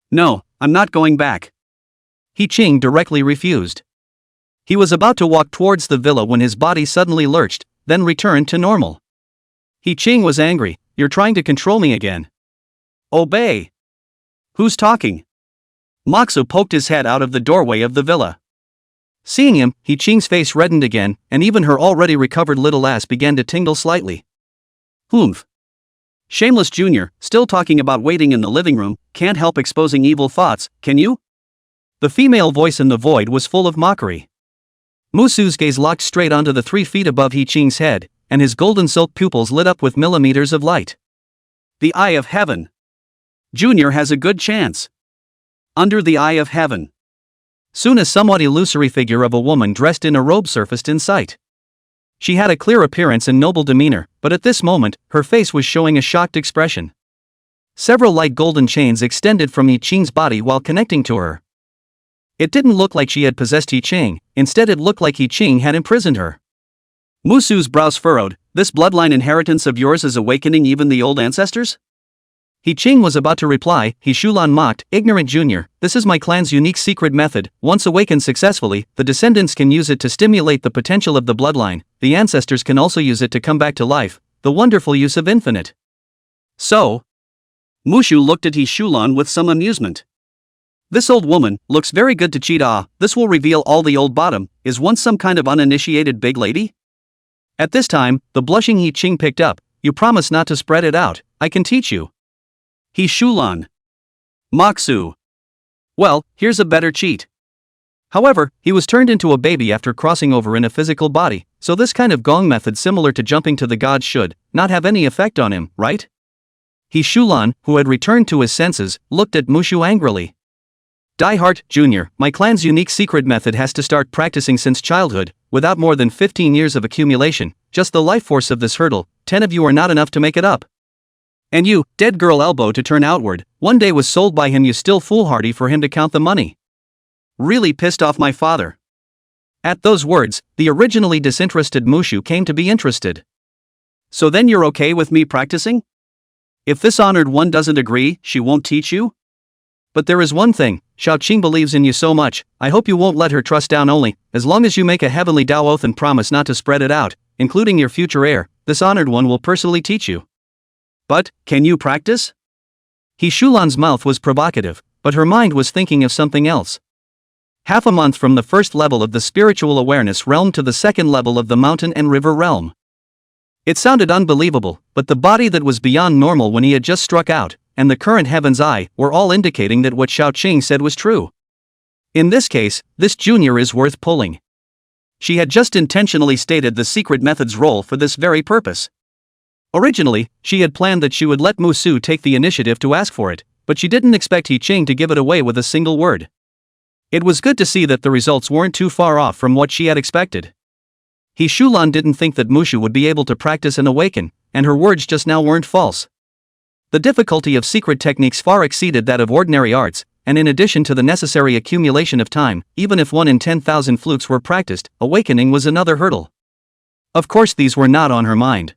No, I'm not going back. He Qing directly refused. He was about to walk towards the villa when his body suddenly lurched, then returned to normal. He Qing was angry. You're trying to control me again. Obey. Who's talking? Moxu poked his head out of the doorway of the villa. Seeing him, He Qing's face reddened again, and even her already recovered little ass began to tingle slightly. Humph. Shameless Junior, still talking about waiting in the living room, can't help exposing evil thoughts, can you? The female voice in the void was full of mockery. Musu's gaze locked straight onto the 3 feet above He Qing's head, and his golden silk pupils lit up with millimeters of light. The Eye of Heaven. Junior has a good chance. Under the Eye of Heaven. Soon a somewhat illusory figure of a woman dressed in a robe surfaced in sight. She had a clear appearance and noble demeanor, but at this moment, her face was showing a shocked expression. Several light golden chains extended from He Qing's body while connecting to her. It didn't look like she had possessed He Qing, instead it looked like He Qing had imprisoned her. Musu's brows furrowed. This bloodline inheritance of yours is awakening even the old ancestors? He Qing was about to reply. He Shulan mocked, ignorant junior, this is my clan's unique secret method. Once awakened successfully, the descendants can use it to stimulate the potential of the bloodline. The ancestors can also use it to come back to life. The wonderful use of infinite. So? Mushu looked at He Shulan with some amusement. This old woman looks very good to cheat. This will reveal all the old bottom. Is once some kind of uninitiated big lady? At this time, the blushing He Qing picked up. You promise not to spread it out. I can teach you. He Shulan. Maksu. Well, here's a better cheat. However, he was turned into a baby after crossing over in a physical body, so this kind of gong method similar to jumping to the gods should not have any effect on him, right? He Shulan, who had returned to his senses, looked at Mushu angrily. Die-Hard, Jr., my clan's unique secret method has to start practicing since childhood, without more than 15 years of accumulation, just the life force of this hurdle, 10 of you are not enough to make it up. And you, dead girl elbow to turn outward, one day was sold by him, you still foolhardy for him to count the money. Really pissed off my father. At those words, the originally disinterested Mushu came to be interested. So then you're okay with me practicing? If this honored one doesn't agree, she won't teach you? But there is one thing, Xiao Qing believes in you so much, I hope you won't let her trust down only, as long as you make a heavenly Tao oath and promise not to spread it out, including your future heir, this honored one will personally teach you. But, can you practice? He Shulan's mouth was provocative, but her mind was thinking of something else. Half a month from the first level of the spiritual awareness realm to the second level of the mountain and river realm. It sounded unbelievable, but the body that was beyond normal when he had just struck out, and the current heaven's eye, were all indicating that what Xiao Qing said was true. In this case, this junior is worth pulling. She had just intentionally stated the secret method's role for this very purpose. Originally, she had planned that she would let Musu take the initiative to ask for it, but she didn't expect He Qing to give it away with a single word. It was good to see that the results weren't too far off from what she had expected. He Shulan didn't think that Mushu would be able to practice and awaken, and her words just now weren't false. The difficulty of secret techniques far exceeded that of ordinary arts, and in addition to the necessary accumulation of time, even if 1 in 10,000 flukes were practiced, awakening was another hurdle. Of course these were not on her mind.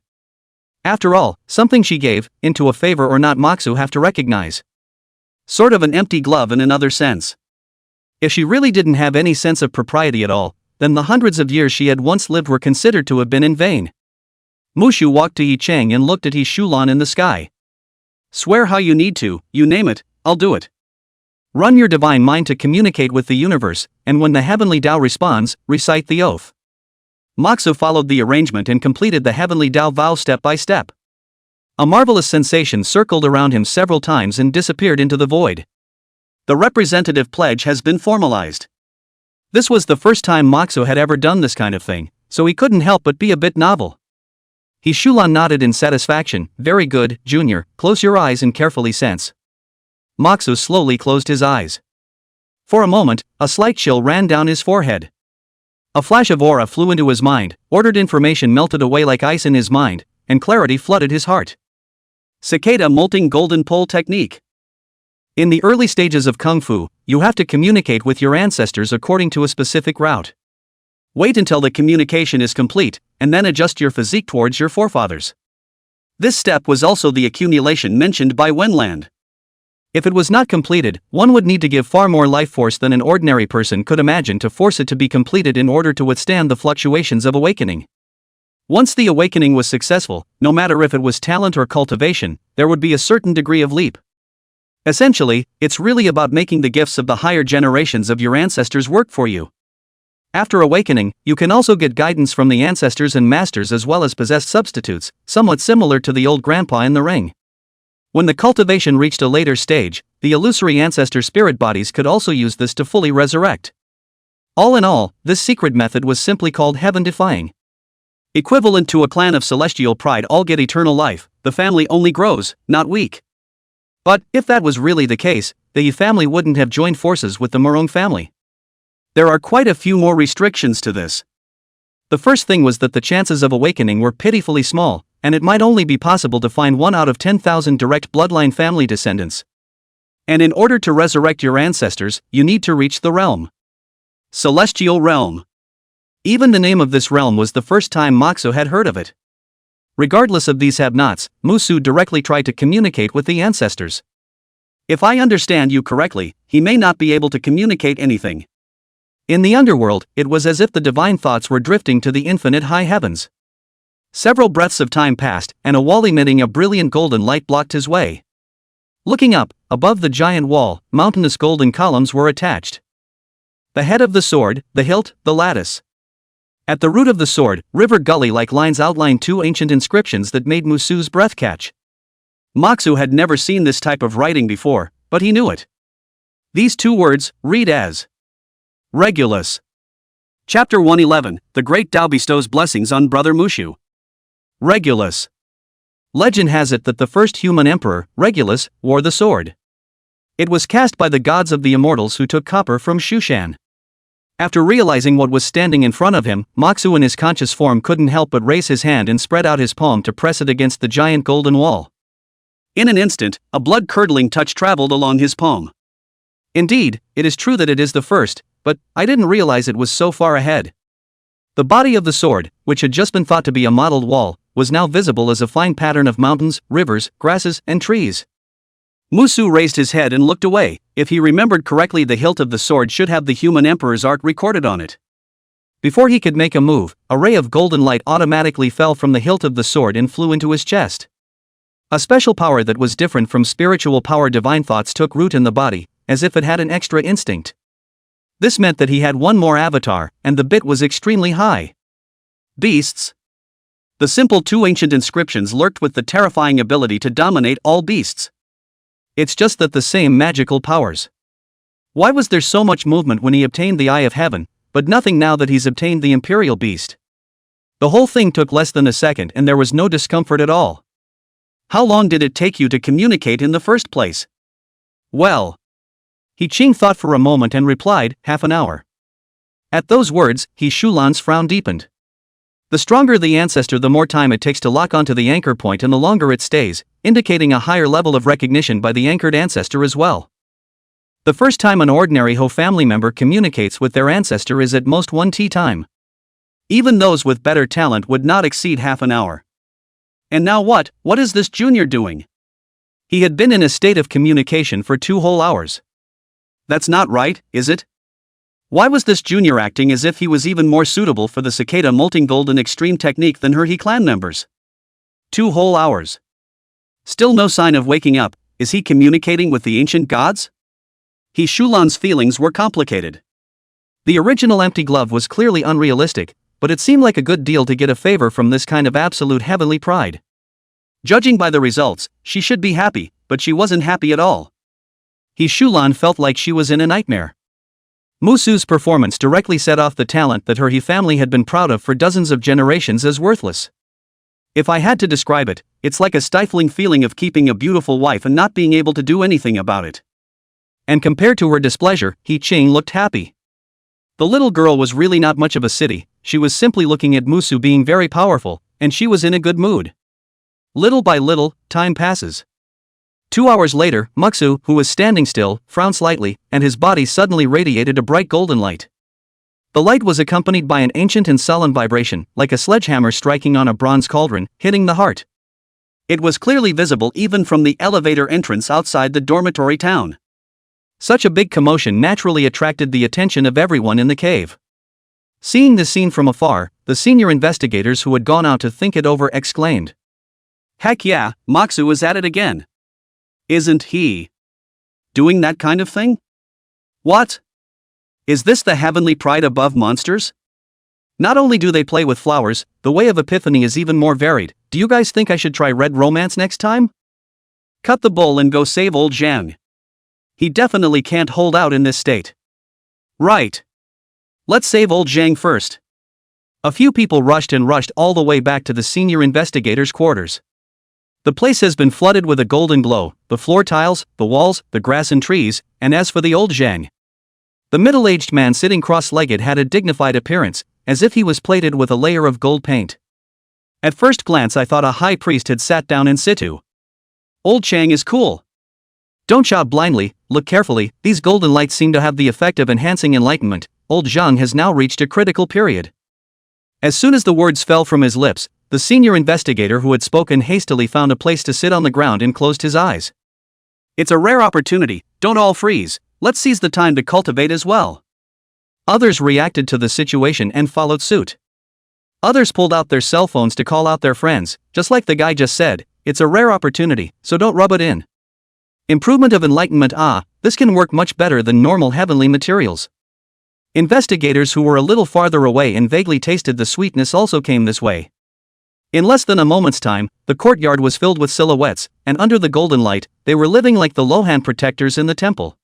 After all, something she gave, into a favor or not Maksu have to recognize. Sort of an empty glove in another sense. If she really didn't have any sense of propriety at all, then the hundreds of years she had once lived were considered to have been in vain. Mushu walked to He Qing and looked at He Shulan in the sky. Swear how you need to, you name it, I'll do it. Run your divine mind to communicate with the universe, and when the heavenly Tao responds, recite the oath. Maksu followed the arrangement and completed the heavenly Tao vow step by step. A marvelous sensation circled around him several times and disappeared into the void. The representative pledge has been formalized. This was the first time Maksu had ever done this kind of thing, so he couldn't help but be a bit novel. He Shulan nodded in satisfaction. Very good, Junior, close your eyes and carefully sense. Maksu slowly closed his eyes. For a moment, a slight chill ran down his forehead. A flash of aura flew into his mind, ordered information melted away like ice in his mind, and clarity flooded his heart. Cicada molting golden pole technique. In the early stages of Kung Fu, you have to communicate with your ancestors according to a specific route. Wait until the communication is complete, and then adjust your physique towards your forefathers. This step was also the accumulation mentioned by Wenland. If it was not completed, one would need to give far more life force than an ordinary person could imagine to force it to be completed in order to withstand the fluctuations of awakening. Once the awakening was successful, no matter if it was talent or cultivation, there would be a certain degree of leap. Essentially, it's really about making the gifts of the higher generations of your ancestors work for you. After awakening, you can also get guidance from the ancestors and masters as well as possessed substitutes, somewhat similar to the old grandpa in the ring. When the cultivation reached a later stage, the illusory ancestor spirit bodies could also use this to fully resurrect. All in all, this secret method was simply called heaven-defying. Equivalent to a clan of celestial pride all get eternal life, the family only grows, not weak. But, if that was really the case, the Yi family wouldn't have joined forces with the Murong family. There are quite a few more restrictions to this. The first thing was that the chances of awakening were pitifully small, and it might only be possible to find 1 out of 10,000 direct bloodline family descendants. And in order to resurrect your ancestors, you need to reach the realm. Celestial realm. Even the name of this realm was the first time Moxu had heard of it. Regardless of these have-nots, Musu directly tried to communicate with the ancestors. If I understand you correctly, he may not be able to communicate anything. In the underworld, it was as if the divine thoughts were drifting to the infinite high heavens. Several breaths of time passed, and a wall emitting a brilliant golden light blocked his way. Looking up, above the giant wall, mountainous golden columns were attached. The head of the sword, the hilt, the lattice. At the root of the sword, river gully-like lines outlined two ancient inscriptions that made Musu's breath catch. Moxu had never seen this type of writing before, but he knew it. These two words read as Regulus. Chapter 111, The Great Tao bestows blessings on Brother Mushu. Regulus. Legend has it that the first human emperor, Regulus, wore the sword. It was cast by the gods of the immortals who took copper from Shushan. After realizing what was standing in front of him, Moxu in his conscious form couldn't help but raise his hand and spread out his palm to press it against the giant golden wall. In an instant, a blood-curdling touch traveled along his palm. Indeed, it is true that it is the first, but I didn't realize it was so far ahead. The body of the sword, which had just been thought to be a modeled wall, was now visible as a fine pattern of mountains, rivers, grasses, and trees. Musu raised his head and looked away. If he remembered correctly, the hilt of the sword should have the human emperor's art recorded on it. Before he could make a move, a ray of golden light automatically fell from the hilt of the sword and flew into his chest. A special power that was different from spiritual power, divine thoughts, took root in the body, as if it had an extra instinct. This meant that he had one more avatar, and the bit was extremely high. Beasts. The simple two ancient inscriptions lurked with the terrifying ability to dominate all beasts. It's just that the same magical powers. Why was there so much movement when he obtained the Eye of Heaven, but nothing now that he's obtained the Imperial Beast? The whole thing took less than a second and there was no discomfort at all. How long did it take you to communicate in the first place? Well. He Qing thought for a moment and replied, half an hour. At those words, He Shulan's frown deepened. The stronger the ancestor, the more time it takes to lock onto the anchor point and the longer it stays, indicating a higher level of recognition by the anchored ancestor as well. The first time an ordinary Ho family member communicates with their ancestor is at most 1 time. Even those with better talent would not exceed half an hour. And now what is this junior doing? He had been in a state of communication for 2 whole hours. That's not right, is it? Why was this junior acting as if he was even more suitable for the cicada molting golden extreme technique than her He clan members? 2 whole hours. Still no sign of waking up. Is he communicating with the ancient gods? He Shulan's feelings were complicated. The original empty glove was clearly unrealistic, but it seemed like a good deal to get a favor from this kind of absolute heavenly pride. Judging by the results, she should be happy, but she wasn't happy at all. He Shulan felt like she was in a nightmare. Musu's performance directly set off the talent that her He family had been proud of for dozens of generations as worthless. If I had to describe it, it's like a stifling feeling of keeping a beautiful wife and not being able to do anything about it. And compared to her displeasure, He Qing looked happy. The little girl was really not much of a city, she was simply looking at Musu being very powerful, and she was in a good mood. Little by little, time passes. 2 hours later, Muxu, who was standing still, frowned slightly, and his body suddenly radiated a bright golden light. The light was accompanied by an ancient and sullen vibration, like a sledgehammer striking on a bronze cauldron, hitting the heart. It was clearly visible even from the elevator entrance outside the dormitory town. Such a big commotion naturally attracted the attention of everyone in the cave. Seeing the scene from afar, the senior investigators who had gone out to think it over exclaimed, "Heck yeah, Moxu is at it again. Isn't he doing that kind of thing? What? Is this the heavenly pride above monsters? Not only do they play with flowers, the way of epiphany is even more varied. Do you guys think I should try red romance next time? Cut the bull and go save old Zhang. He definitely can't hold out in this state. Right. Let's save old Zhang first." A few people rushed all the way back to the senior investigator's quarters. The place has been flooded with a golden glow, the floor tiles, the walls, the grass and trees, and as for the old Zhang. The middle-aged man sitting cross-legged had a dignified appearance, as if he was plated with a layer of gold paint. At first glance I thought a high priest had sat down in situ. Old Chang is cool. Don't shout blindly, look carefully, these golden lights seem to have the effect of enhancing enlightenment. Old Zhang has now reached a critical period. As soon as the words fell from his lips, the senior investigator who had spoken hastily found a place to sit on the ground and closed his eyes. It's a rare opportunity, don't all freeze, let's seize the time to cultivate as well. Others reacted to the situation and followed suit. Others pulled out their cell phones to call out their friends, just like the guy just said, it's a rare opportunity, so don't rub it in. Improvement of enlightenment. This can work much better than normal heavenly materials. Investigators who were a little farther away and vaguely tasted the sweetness also came this way. In less than a moment's time, the courtyard was filled with silhouettes, and under the golden light, they were living like the Lohan protectors in the temple.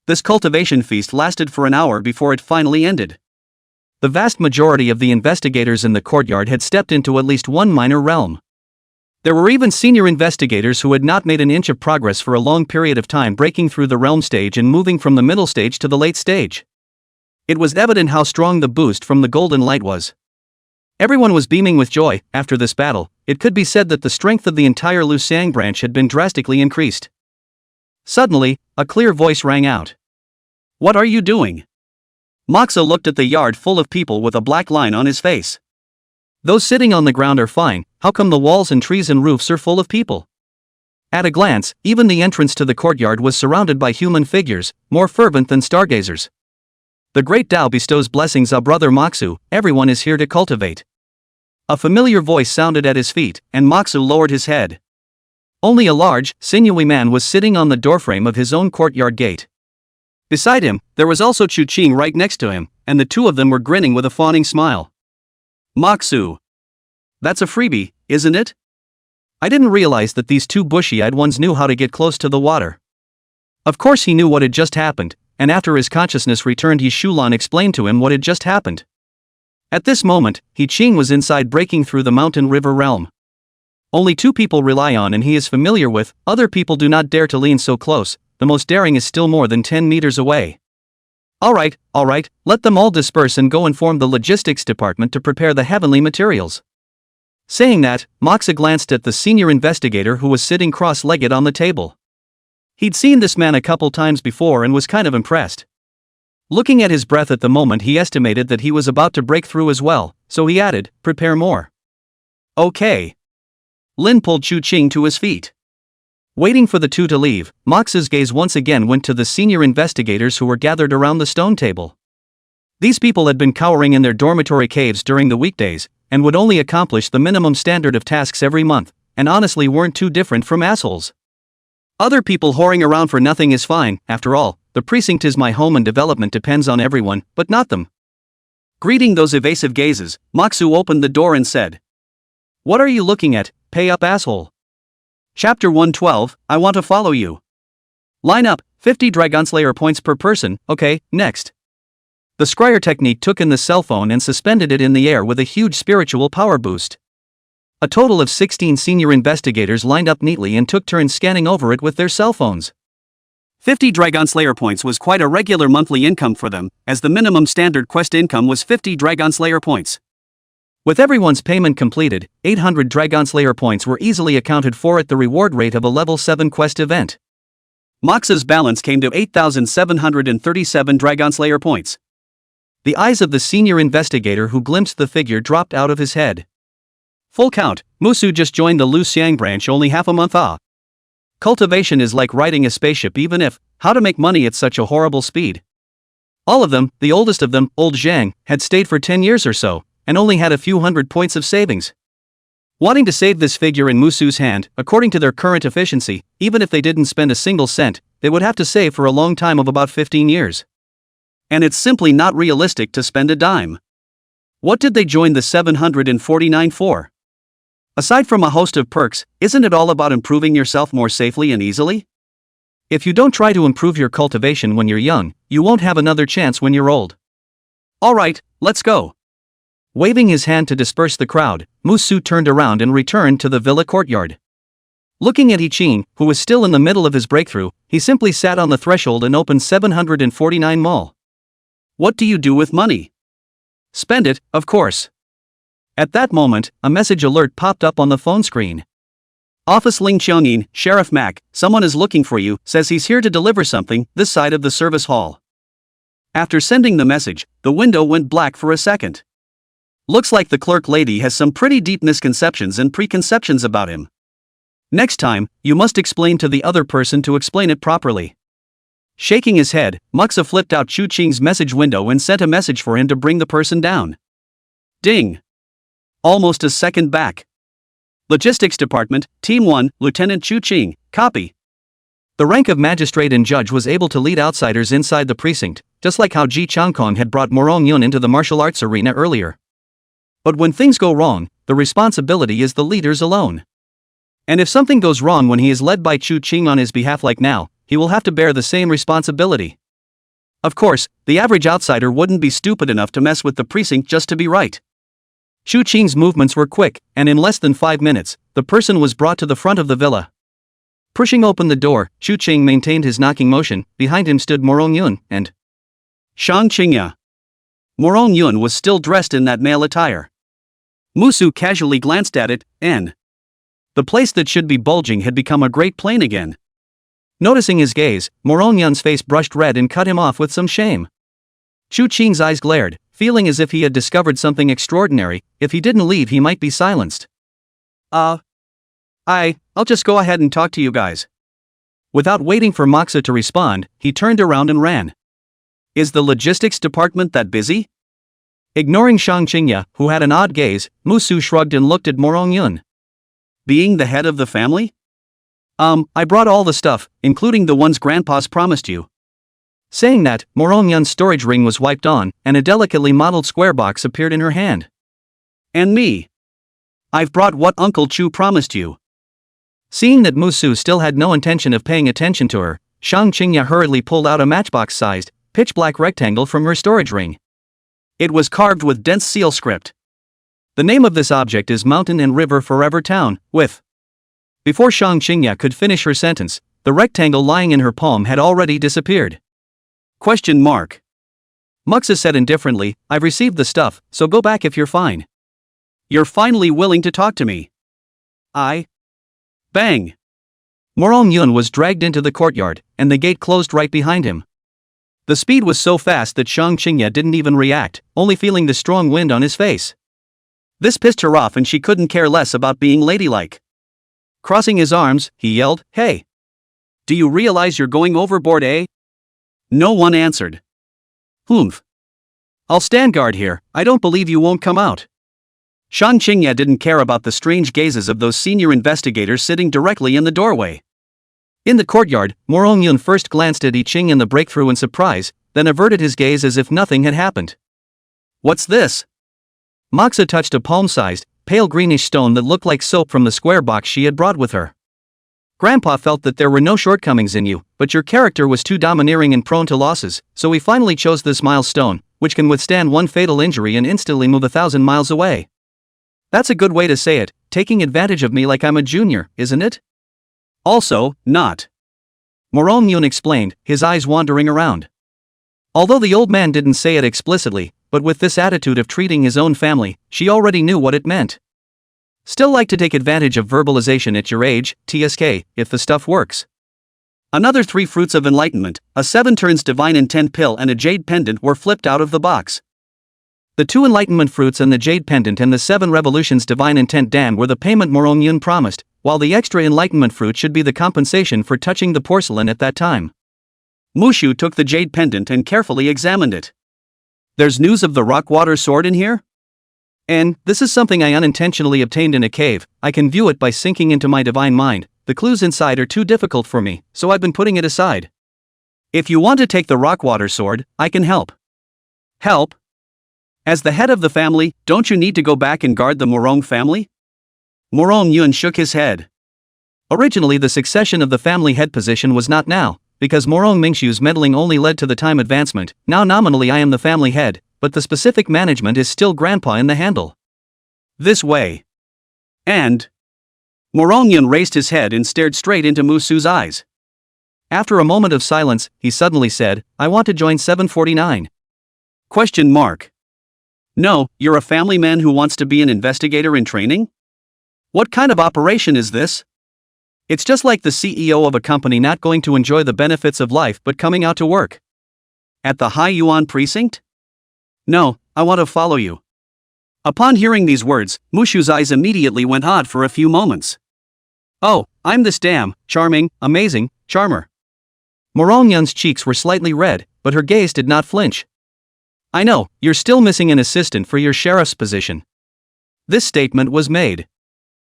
This cultivation feast lasted for an hour before it finally ended. The vast majority of the investigators in the courtyard had stepped into at least one minor realm. There were even senior investigators who had not made an inch of progress for a long period of time, breaking through the realm stage and moving from the middle stage to the late stage. It was evident how strong the boost from the golden light was. Everyone was beaming with joy. After this battle, it could be said that the strength of the entire Lu Xiang branch had been drastically increased. Suddenly, a clear voice rang out. What are you doing? Moxa looked at the yard full of people with a black line on his face. Those sitting on the ground are fine, how come the walls and trees and roofs are full of people? At a glance, even the entrance to the courtyard was surrounded by human figures, more fervent than stargazers. The great Tao bestows blessings on Brother Moxu, everyone is here to cultivate. A familiar voice sounded at his feet, and Moxu lowered his head. Only a large, sinewy man was sitting on the doorframe of his own courtyard gate. Beside him, there was also He Qing right next to him, and the two of them were grinning with a fawning smile. Moxu. That's a freebie, isn't it? I didn't realize that these two bushy-eyed ones knew how to get close to the water. Of course he knew what had just happened, and after his consciousness returned, He Shulan explained to him what had just happened. At this moment, He Qing was inside, breaking through the mountain river realm. Only two people rely on and he is familiar with, other people do not dare to lean so close, the most daring is still more than 10 meters away. Alright, let them all disperse and go inform the logistics department to prepare the heavenly materials. Saying that, Moxa glanced at the senior investigator who was sitting cross-legged on the table. He'd seen this man a couple times before and was kind of impressed. Looking at his breath at the moment, he estimated that he was about to break through as well, so he added, prepare more. Okay. Lin pulled He Qing to his feet. Waiting for the two to leave, Moxa's gaze once again went to the senior investigators who were gathered around the stone table. These people had been cowering in their dormitory caves during the weekdays, and would only accomplish the minimum standard of tasks every month, and honestly weren't too different from assholes. Other people whoring around for nothing is fine, after all, the precinct is my home and development depends on everyone, but not them. Greeting those evasive gazes, Moxu opened the door and said, What are you looking at, pay up asshole? Chapter 112, I want to follow you. Line up, 50 Dragonslayer points per person, okay, next. The scryer technique took in the cell phone and suspended it in the air with a huge spiritual power boost. A total of 16 senior investigators lined up neatly and took turns scanning over it with their cell phones. 50 Dragonslayer points was quite a regular monthly income for them, as the minimum standard quest income was 50 Dragonslayer points. With everyone's payment completed, 800 Dragonslayer points were easily accounted for at the reward rate of a level 7 quest event. Moxa's balance came to 8,737 Dragonslayer points. The eyes of the senior investigator who glimpsed the figure dropped out of his head. Full count, Musu just joined the Lu Xiang branch only half a month. Cultivation is like riding a spaceship, even if, how to make money at such a horrible speed. All of them, the oldest of them, old Zhang, had stayed for 10 years or so, and only had a few hundred points of savings. Wanting to save this figure in Musu's hand, according to their current efficiency, even if they didn't spend a single cent, they would have to save for a long time of about 15 years. And it's simply not realistic to spend a dime. What did they join the 749 for? Aside from a host of perks, isn't it all about improving yourself more safely and easily? If you don't try to improve your cultivation when you're young, you won't have another chance when you're old. Alright, let's go. Waving his hand to disperse the crowd, Musu turned around and returned to the villa courtyard. Looking at He Qing, who was still in the middle of his breakthrough, he simply sat on the threshold and opened 749 mall. What do you do with money? Spend it, of course. At that moment, a message alert popped up on the phone screen. Office Ling Qiangyin, Sheriff Mac, someone is looking for you, says he's here to deliver something, this side of the service hall. After sending the message, the window went black for a second. Looks like the clerk lady has some pretty deep misconceptions and preconceptions about him. Next time, you must explain to the other person to explain it properly. Shaking his head, Muxa flipped out Chu Qing's message window and sent a message for him to bring the person down. Ding! Almost a second back. Logistics Department, Team 1, Lieutenant Chu Qing, copy. The rank of magistrate and judge was able to lead outsiders inside the precinct, just like how Ji Changkong had brought Morong Yun into the martial arts arena earlier. But when things go wrong, the responsibility is the leader's alone. And if something goes wrong when he is led by Chu Qing on his behalf like now, he will have to bear the same responsibility. Of course, the average outsider wouldn't be stupid enough to mess with the precinct just to be right. Chu Qing's movements were quick, and in less than 5 minutes, the person was brought to the front of the villa. Pushing open the door, Chu Qing maintained his knocking motion. Behind him stood Morong Yun and Shang Qingya. Morong Yun was still dressed in that male attire. Musu casually glanced at it, and the place that should be bulging had become a great plain again. Noticing his gaze, Morong Yun's face brushed red and cut him off with some shame. Chu Qing's eyes glared, feeling as if he had discovered something extraordinary. If he didn't leave, he might be silenced. I'll just go ahead and talk to you guys. Without waiting for Moxa to respond, he turned around and ran. Is the logistics department that busy? Ignoring Shang Qingya, who had an odd gaze, Musu shrugged and looked at Morong Yun. Being the head of the family? I brought all the stuff, including the ones Grandpa's promised you. Saying that, Morong Yun's storage ring was wiped on, and a delicately modeled square box appeared in her hand. And me? I've brought what Uncle Chu promised you. Seeing that Musu still had no intention of paying attention to her, Shang Qingya hurriedly pulled out a matchbox-sized, pitch-black rectangle from her storage ring. It was carved with dense seal script. The name of this object is Mountain and River Forever Town, with. Before Shang Qingya could finish her sentence, the rectangle lying in her palm had already disappeared. Question mark. Muxa said indifferently, I've received the stuff, so go back if you're fine. You're finally willing to talk to me. Bang! Morong Yun was dragged into the courtyard, and the gate closed right behind him. The speed was so fast that Shang Qingya didn't even react, only feeling the strong wind on his face. This pissed her off and she couldn't care less about being ladylike. Crossing his arms, he yelled, Hey! Do you realize you're going overboard, eh? No one answered. Humph. I'll stand guard here, I don't believe you won't come out. Shang Qingya didn't care about the strange gazes of those senior investigators sitting directly in the doorway. In the courtyard, Morong Yun first glanced at He Qing and the breakthrough in surprise, then averted his gaze as if nothing had happened. What's this? Moxa touched a palm-sized, pale greenish stone that looked like soap from the square box she had brought with her. Grandpa felt that there were no shortcomings in you, but your character was too domineering and prone to losses, so he finally chose this milestone, which can withstand one fatal injury and instantly move 1,000 miles away. That's a good way to say it, taking advantage of me like I'm a junior, isn't it? Also, not. Morong Yun explained, his eyes wandering around. Although the old man didn't say it explicitly, but with this attitude of treating his own family, she already knew what it meant. Still like to take advantage of verbalization at your age, TSK, if the stuff works. Another 3 fruits of enlightenment, a 7 turns divine intent pill and a jade pendant were flipped out of the box. The 2 enlightenment fruits and the jade pendant and the 7 revolutions divine intent dan were the payment Morong Yun promised, while the extra enlightenment fruit should be the compensation for touching the porcelain at that time. Mushu took the jade pendant and carefully examined it. There's news of the rock-water sword in here? And, this is something I unintentionally obtained in a cave, I can view it by sinking into my divine mind, the clues inside are too difficult for me, so I've been putting it aside. If you want to take the rock-water sword, I can help. Help? As the head of the family, don't you need to go back and guard the Morong family? Morong Yun shook his head. Originally the succession of the family head position was not now, because Morong Mingshu's meddling only led to the time advancement. Now nominally I am the family head, but the specific management is still Grandpa in the handle. This way. And Morong Yun raised his head and stared straight into Musu's eyes. After a moment of silence, he suddenly said, I want to join 749. Question mark. No, you're a family man who wants to be an investigator in training? What kind of operation is this? It's just like the CEO of a company not going to enjoy the benefits of life but coming out to work. At the High Yuan precinct? No, I want to follow you. Upon hearing these words, Mushu's eyes immediately went odd for a few moments. Oh, I'm this damn, charming, amazing, charmer. Morongyun's cheeks were slightly red, but her gaze did not flinch. I know, you're still missing an assistant for your sheriff's position. This statement was made.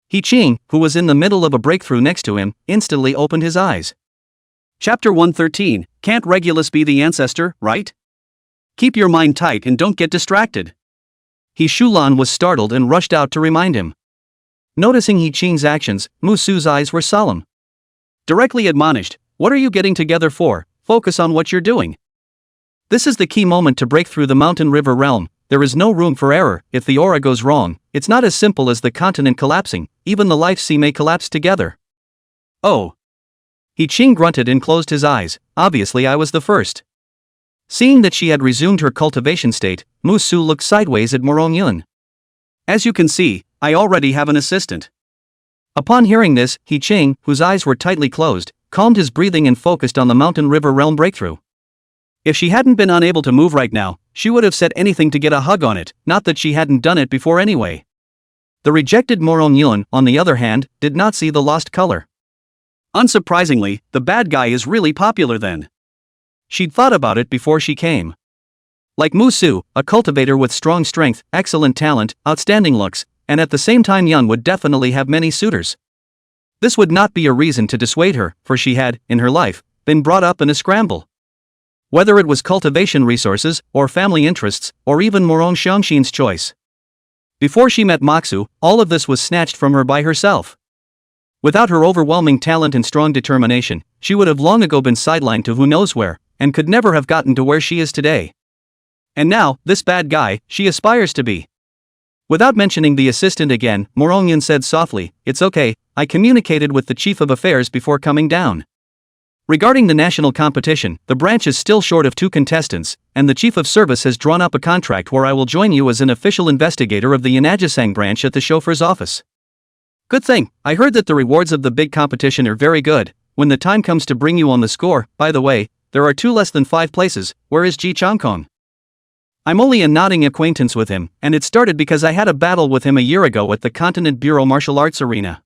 He Qing, who was in the middle of a breakthrough next to him, instantly opened his eyes. Chapter 113, Can't Regulus be the ancestor, right? Keep your mind tight and don't get distracted. He Shulan was startled and rushed out to remind him. Noticing He Qing's actions, Musu's eyes were solemn. Directly admonished, what are you getting together for? Focus on what you're doing. This is the key moment to break through the mountain river realm. There is no room for error. If the aura goes wrong, it's not as simple as the continent collapsing, even the life sea may collapse together. Oh. He Qing grunted and closed his eyes. Obviously I was the first. Seeing that she had resumed her cultivation state, Musu looked sideways at Morongyun. As you can see, I already have an assistant. Upon hearing this, He Qing, whose eyes were tightly closed, calmed his breathing and focused on the mountain river realm breakthrough. If she hadn't been unable to move right now, she would have said anything to get a hug on it, not that she hadn't done it before anyway. The rejected Morongyun, on the other hand, did not see the lost color. Unsurprisingly, the bad guy is really popular then. She'd thought about it before she came. Like Musu, a cultivator with strong strength, excellent talent, outstanding looks, and at the same time young would definitely have many suitors. This would not be a reason to dissuade her, for she had, in her life, been brought up in a scramble. Whether it was cultivation resources, or family interests, or even Morong Xiangxin's choice. Before she met Moxu, all of this was snatched from her by herself. Without her overwhelming talent and strong determination, she would have long ago been sidelined to who knows where, and could never have gotten to where she is today. And now, this bad guy, she aspires to be. Without mentioning the assistant again, Morongyun said softly, "It's okay, I communicated with the chief of affairs before coming down. Regarding the national competition, the branch is still short of 2 contestants, and the chief of service has drawn up a contract where I will join you as an official investigator of the Yanajisang branch at the chauffeur's office. Good thing, I heard that the rewards of the big competition are very good. When the time comes to bring you on the score, by the way, there are 2 less than 5 places. Where is Ji Changkong? I'm only a nodding acquaintance with him, and it started because I had a battle with him a year ago at the Continent Bureau Martial Arts Arena."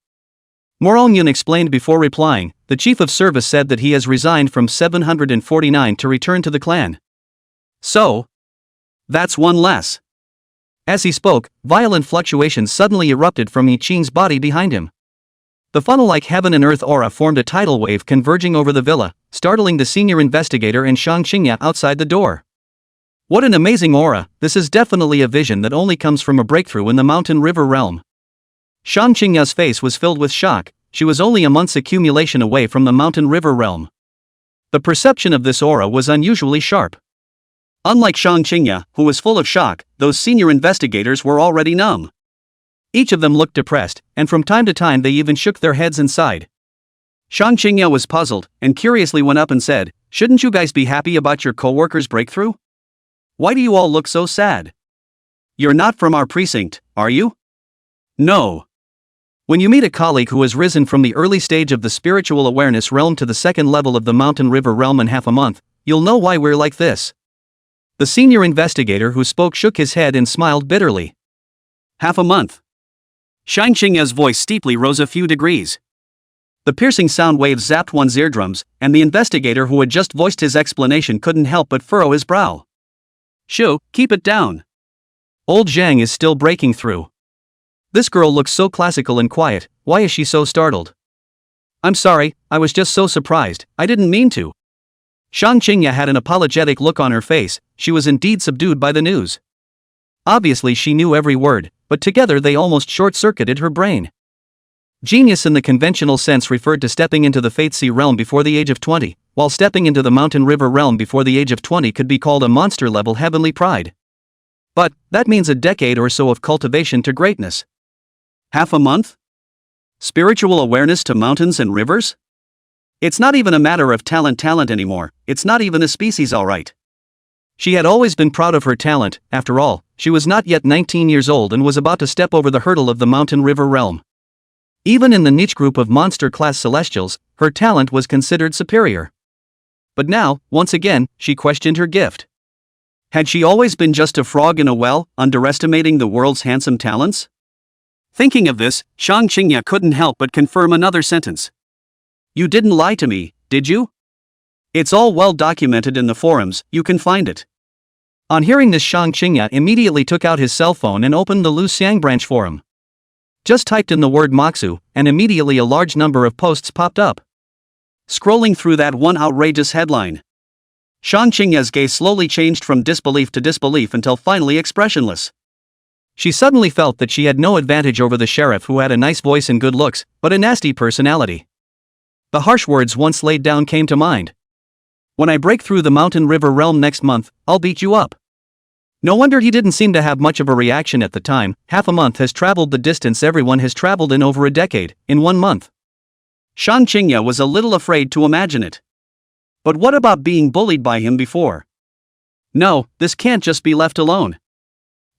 Morongyun explained before replying. The chief of service said that he has resigned from 749 to return to the clan. So? That's 1 less. As he spoke, violent fluctuations suddenly erupted from He Qing's body behind him. The funnel-like heaven and earth aura formed a tidal wave converging over the villa, startling the senior investigator and Shang Qingya outside the door. What an amazing aura! This is definitely a vision that only comes from a breakthrough in the mountain river realm. Shang Qingya's face was filled with shock. She was only a month's accumulation away from the mountain river realm. The perception of this aura was unusually sharp. Unlike Shang Qingya, who was full of shock, those senior investigators were already numb. Each of them looked depressed, and from time to time they even shook their heads and sighed. Shang Qingya was puzzled, and curiously went up and said, "Shouldn't you guys be happy about your co-worker's breakthrough? Why do you all look so sad? You're not from our precinct, are you?" "No." When you meet a colleague who has risen from the early stage of the spiritual awareness realm to the second level of the mountain river realm in half a month, you'll know why we're like this. The senior investigator who spoke shook his head and smiled bitterly. Half a month. Shang Qingya's voice steeply rose a few degrees. The piercing sound waves zapped one's eardrums, and the investigator who had just voiced his explanation couldn't help but furrow his brow. "Shu, keep it down. Old Zhang is still breaking through. This girl looks so classical and quiet, why is she so startled?" "I'm sorry, I was just so surprised, I didn't mean to." Shang Qingya had an apologetic look on her face. She was indeed subdued by the news. Obviously she knew every word, but together they almost short-circuited her brain. Genius in the conventional sense referred to stepping into the Fate Sea realm before the age of 20, while stepping into the Mountain River realm before the age of 20 could be called a monster-level heavenly pride. But that means a decade or so of cultivation to greatness. Half a month? Spiritual awareness to mountains and rivers? It's not even a matter of talent anymore, it's not even a species alright. She had always been proud of her talent. After all, she was not yet 19 years old and was about to step over the hurdle of the Mountain River realm. Even in the niche group of monster-class celestials, her talent was considered superior. But now, once again, she questioned her gift. Had she always been just a frog in a well, underestimating the world's handsome talents? Thinking of this, Shang Qingya couldn't help but confirm another sentence. You didn't lie to me, did you? It's all well documented in the forums, you can find it. On hearing this, Shang Qingya immediately took out his cell phone and opened the Lu Xiang branch forum. Just typed in the word Moxu, and immediately a large number of posts popped up. Scrolling through that one outrageous headline, Shang Qingya's gaze slowly changed from disbelief to disbelief until finally expressionless. She suddenly felt that she had no advantage over the sheriff, who had a nice voice and good looks, but a nasty personality. The harsh words once laid down came to mind. When I break through the mountain river realm next month, I'll beat you up. No wonder he didn't seem to have much of a reaction at the time. Half a month has traveled the distance everyone has traveled in over a decade, in 1 month. Shang Qingya was a little afraid to imagine it. But what about being bullied by him before? No, this can't just be left alone.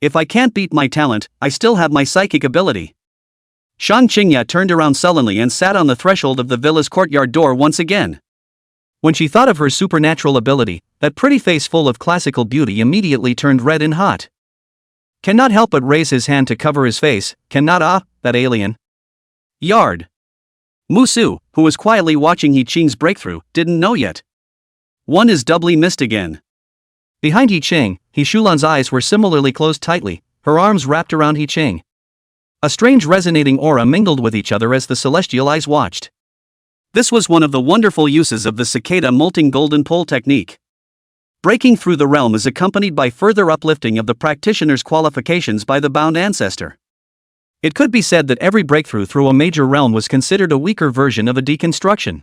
If I can't beat my talent, I still have my psychic ability. Shang Qingya turned around sullenly and sat on the threshold of the villa's courtyard door once again. When she thought of her supernatural ability, that pretty face full of classical beauty immediately turned red and hot. Cannot help but raise his hand to cover his face. Cannot that alien. Yard. Musu, who was quietly watching He Qing's breakthrough, didn't know yet. One is doubly missed again. Behind He Qing, He Shulan's eyes were similarly closed tightly, her arms wrapped around He Qing. A strange resonating aura mingled with each other as the celestial eyes watched. This was one of the wonderful uses of the cicada molting golden pole technique. Breaking through the realm is accompanied by further uplifting of the practitioner's qualifications by the bound ancestor. It could be said that every breakthrough through a major realm was considered a weaker version of a deconstruction.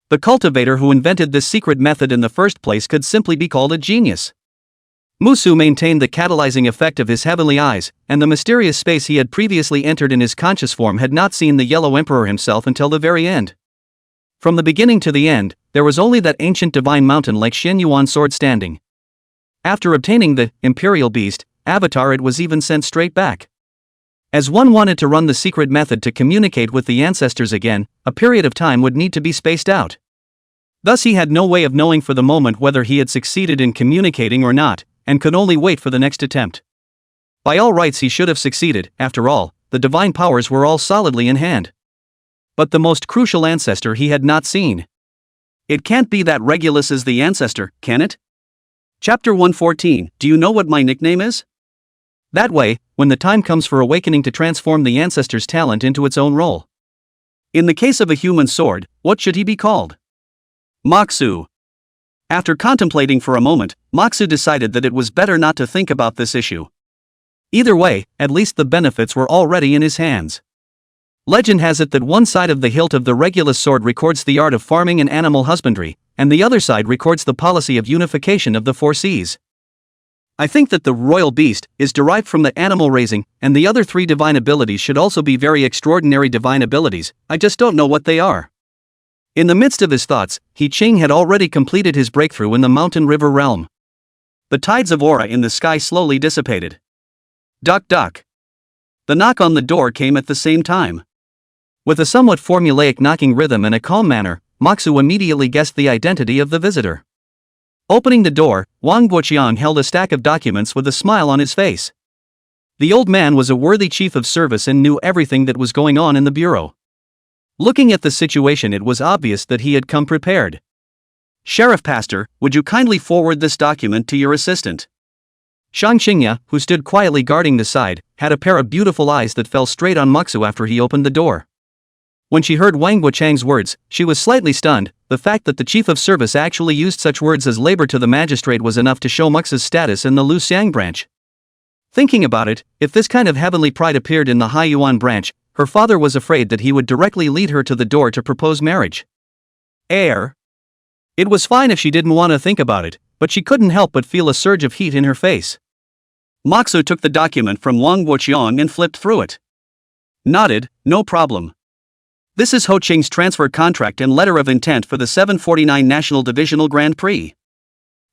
The cultivator who invented this secret method in the first place could simply be called a genius. Musu maintained the catalyzing effect of his heavenly eyes, and the mysterious space he had previously entered in his conscious form had not seen the Yellow Emperor himself until the very end. From the beginning to the end, there was only that ancient divine mountain like Xin Yuan sword standing. After obtaining the imperial beast avatar, it was even sent straight back. As one wanted to run the secret method to communicate with the ancestors again, a period of time would need to be spaced out. Thus he had no way of knowing for the moment whether he had succeeded in communicating or not, and could only wait for the next attempt. By all rights he should have succeeded. After all, the divine powers were all solidly in hand. But the most crucial ancestor he had not seen. It can't be that Regulus is the ancestor, can it? Chapter 114. Do you know what my nickname is? That way, when the time comes for awakening to transform the ancestor's talent into its own role. In the case of a human sword, what should he be called? Moxu. After contemplating for a moment, Moxu decided that it was better not to think about this issue. Either way, at least the benefits were already in his hands. Legend has it that one side of the hilt of the Regulus sword records the art of farming and animal husbandry, and the other side records the policy of unification of the four seas. I think that the royal beast is derived from the animal raising, and the other three divine abilities should also be very extraordinary divine abilities. I just don't know what they are. In the midst of his thoughts, He Qing had already completed his breakthrough in the mountain river realm. The tides of aura in the sky slowly dissipated. Duck duck. The knock on the door came at the same time. With a somewhat formulaic knocking rhythm and a calm manner, Moxu immediately guessed the identity of the visitor. Opening the door, Wang Guoqiang held a stack of documents with a smile on his face. The old man was a worthy chief of service and knew everything that was going on in the bureau. Looking at the situation, it was obvious that he had come prepared. Sheriff Pastor, would you kindly forward this document to your assistant? Shang Qingya, who stood quietly guarding the side, had a pair of beautiful eyes that fell straight on Moxu after he opened the door. When she heard Wang Guoqiang's words, she was slightly stunned. The fact that the chief of service actually used such words as labor to the magistrate was enough to show Moxu's status in the Lu Xiang branch. Thinking about it, if this kind of heavenly pride appeared in the Hai Yuan branch, her father was afraid that he would directly lead her to the door to propose marriage. It was fine if she didn't want to think about it, but she couldn't help but feel a surge of heat in her face. Moxu took the document from Wang Guoqiang and flipped through it. Nodded, no problem. This is He Qing's transfer contract and letter of intent for the 749 National Divisional Grand Prix.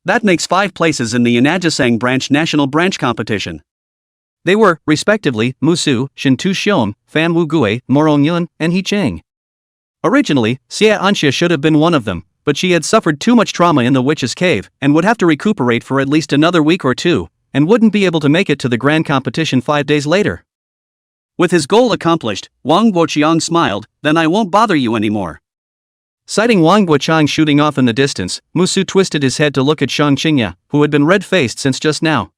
That makes 5 places in the Yanajisang Branch National Branch Competition. They were, respectively, Musu, Shintu Xiong, Fan Wu Gui, Morong Yun, and He Qing. Originally, Xia Anxia should have been one of them, but she had suffered too much trauma in the witch's cave and would have to recuperate for at least another week or two, and wouldn't be able to make it to the grand competition 5 days later. With his goal accomplished, Wang Guoqiang smiled, "Then I won't bother you anymore." Sighting Wang Guoqiang shooting off in the distance, Musu twisted his head to look at Shang Qingya, who had been red-faced since just now.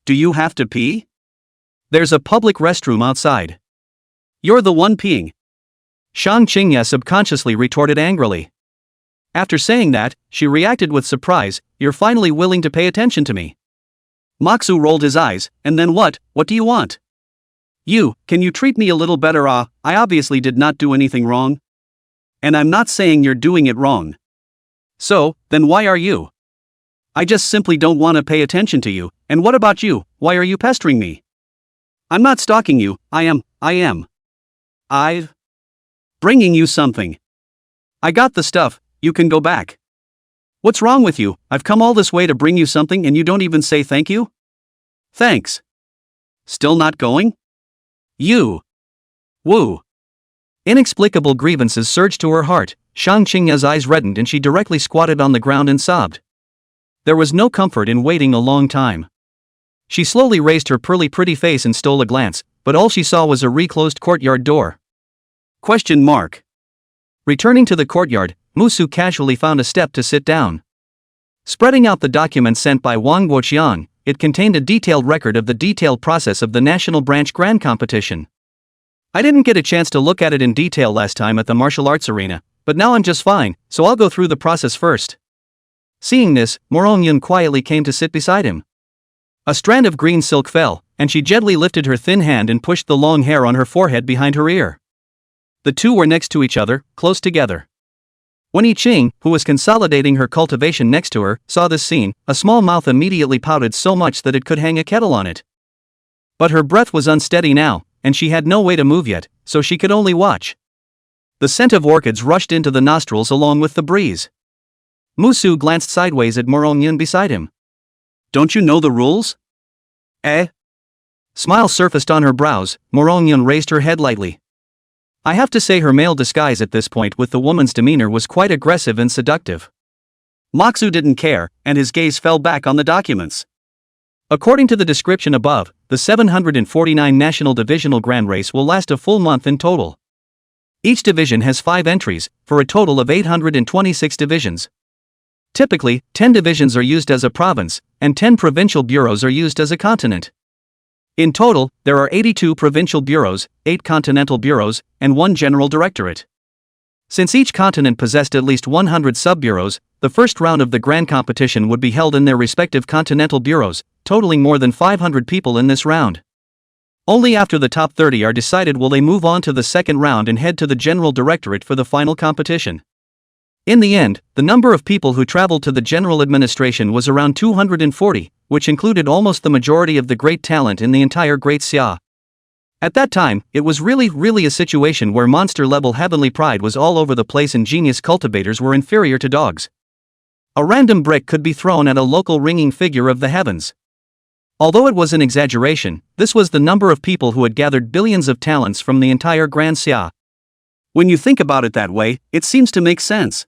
"Do you have to pee? There's a public restroom outside." "You're the one peeing," Shang Qingya subconsciously retorted angrily. After saying that, she reacted with surprise, "You're finally willing to pay attention to me." Moxu rolled his eyes, "And then what? What do you want?" Can you treat me a little better? I obviously did not do anything wrong. And I'm not saying you're doing it wrong. So, then why are you? I just simply don't want to pay attention to you, and what about you, why are you pestering me? I'm not stalking you, I'm bringing you something. I got the stuff, you can go back. What's wrong with you? I've come all this way to bring you something and you don't even say thank you? Thanks. Still not going? Woo. Inexplicable grievances surged to her heart. Shang Qingya's eyes reddened and she directly squatted on the ground and sobbed. There was no comfort in waiting a long time. She slowly raised her pearly pretty face and stole a glance, but all she saw was a reclosed courtyard door. Returning to the courtyard, Musu casually found a step to sit down. Spreading out the document sent by Wang Guoqiang, it contained a detailed record of the detailed process of the National Branch Grand Competition. I didn't get a chance to look at it in detail last time at the martial arts arena, but now I'm just fine, so I'll go through the process first. Seeing this, Morongyun quietly came to sit beside him. A strand of green silk fell, and she gently lifted her thin hand and pushed the long hair on her forehead behind her ear. The two were next to each other, close together. When He Qing, who was consolidating her cultivation next to her, saw this scene, a small mouth immediately pouted so much that it could hang a kettle on it. But her breath was unsteady now, and she had no way to move yet, so she could only watch. The scent of orchids rushed into the nostrils along with the breeze. Musu glanced sideways at Morongyun beside him. Don't you know the rules? Smile surfaced on her brows. Morongyun raised her head lightly. I have to say her male disguise at this point with the woman's demeanor was quite aggressive and seductive. Moxu didn't care, and his gaze fell back on the documents. According to the description above, the 749 National Divisional Grand Race will last a full month in total. Each division has 5 entries, for a total of 826 divisions. Typically, 10 divisions are used as a province, and 10 provincial bureaus are used as a continent. In total, there are 82 provincial bureaus, 8 continental bureaus, and 1 general directorate. Since each continent possessed at least 100 sub-bureaus, the first round of the grand competition would be held in their respective continental bureaus, totaling more than 500 people in this round. Only after the top 30 are decided will they move on to the second round and head to the general directorate for the final competition. In the end, the number of people who traveled to the general administration was around 240, which included almost the majority of the great talent in the entire Great Xia. At that time, it was really a situation where monster-level heavenly pride was all over the place and genius cultivators were inferior to dogs. A random brick could be thrown at a local ringing figure of the heavens. Although it was an exaggeration, this was the number of people who had gathered billions of talents from the entire Grand Xia. When you think about it that way, it seems to make sense.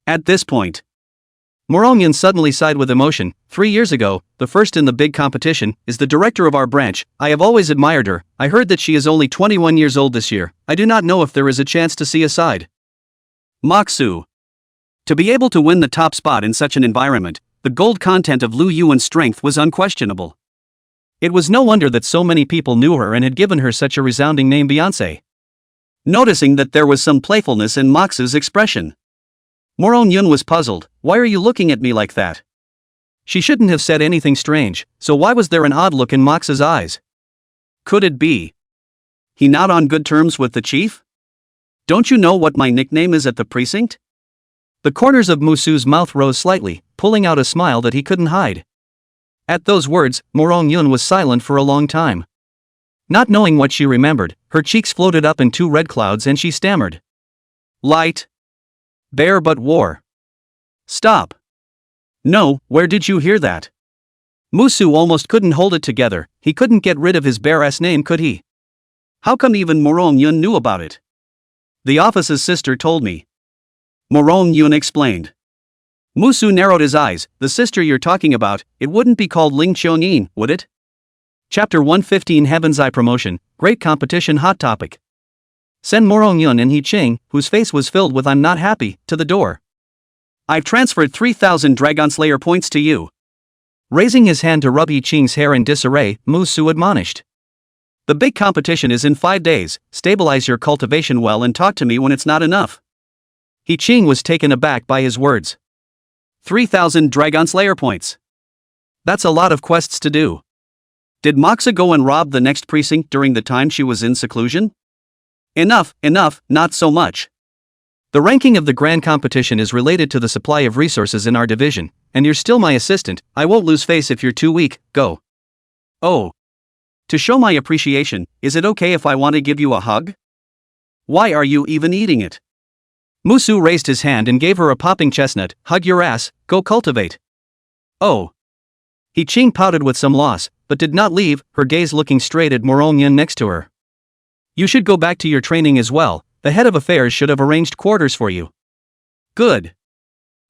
At this point, Morongyun suddenly sighed with emotion. 3 years ago, the first in the big competition, is the director of our branch. I have always admired her. I heard that she is only 21 years old this year. I do not know if there is a chance to see a side. Moxu. To be able to win the top spot in such an environment, the gold content of Lu Yuan's strength was unquestionable. It was no wonder that so many people knew her and had given her such a resounding name, Beyoncé. Noticing that there was some playfulness in Moxu's expression, Morongyun was puzzled. Why are you looking at me like that? She shouldn't have said anything strange, so why was there an odd look in Moxu's eyes? Could it be he not on good terms with the chief? Don't you know what my nickname is at the precinct? The corners of Musu's mouth rose slightly, pulling out a smile that he couldn't hide. At those words, Morongyun was silent for a long time. Not knowing what she remembered, her cheeks floated up in 2 red clouds and she stammered. Light. Bear but war. Stop. No, where did you hear that? Musu almost couldn't hold it together. He couldn't get rid of his bare-ass name, could he? How come even Morongyun knew about it? The office's sister told me. Morong Yun explained. Musu narrowed his eyes. The sister you're talking about, it wouldn't be called Ling Qiongyin, would it? Chapter 115 Heaven's Eye Promotion, Great Competition Hot Topic. Send Morong Yun and He Qing, whose face was filled with I'm not happy, to the door. I've transferred 3,000 Dragon Slayer points to you. Raising his hand to rub He Qing's hair in disarray, Musu admonished. The big competition is in 5 days, stabilize your cultivation well and talk to me when it's not enough. He Qing was taken aback by his words. 3,000 Dragon Slayer points. That's a lot of quests to do. Did Moxa go and rob the next precinct during the time she was in seclusion? Enough, not so much. The ranking of the grand competition is related to the supply of resources in our division, and you're still my assistant. I won't lose face if you're too weak, go. Oh. To show my appreciation, is it okay if I want to give you a hug? Why are you even eating it? Musu raised his hand and gave her a popping chestnut. Hug your ass, go cultivate. Oh. He Qing pouted with some loss, but did not leave, her gaze looking straight at Morong Yun next to her. You should go back to your training as well, the head of affairs should have arranged quarters for you. Good.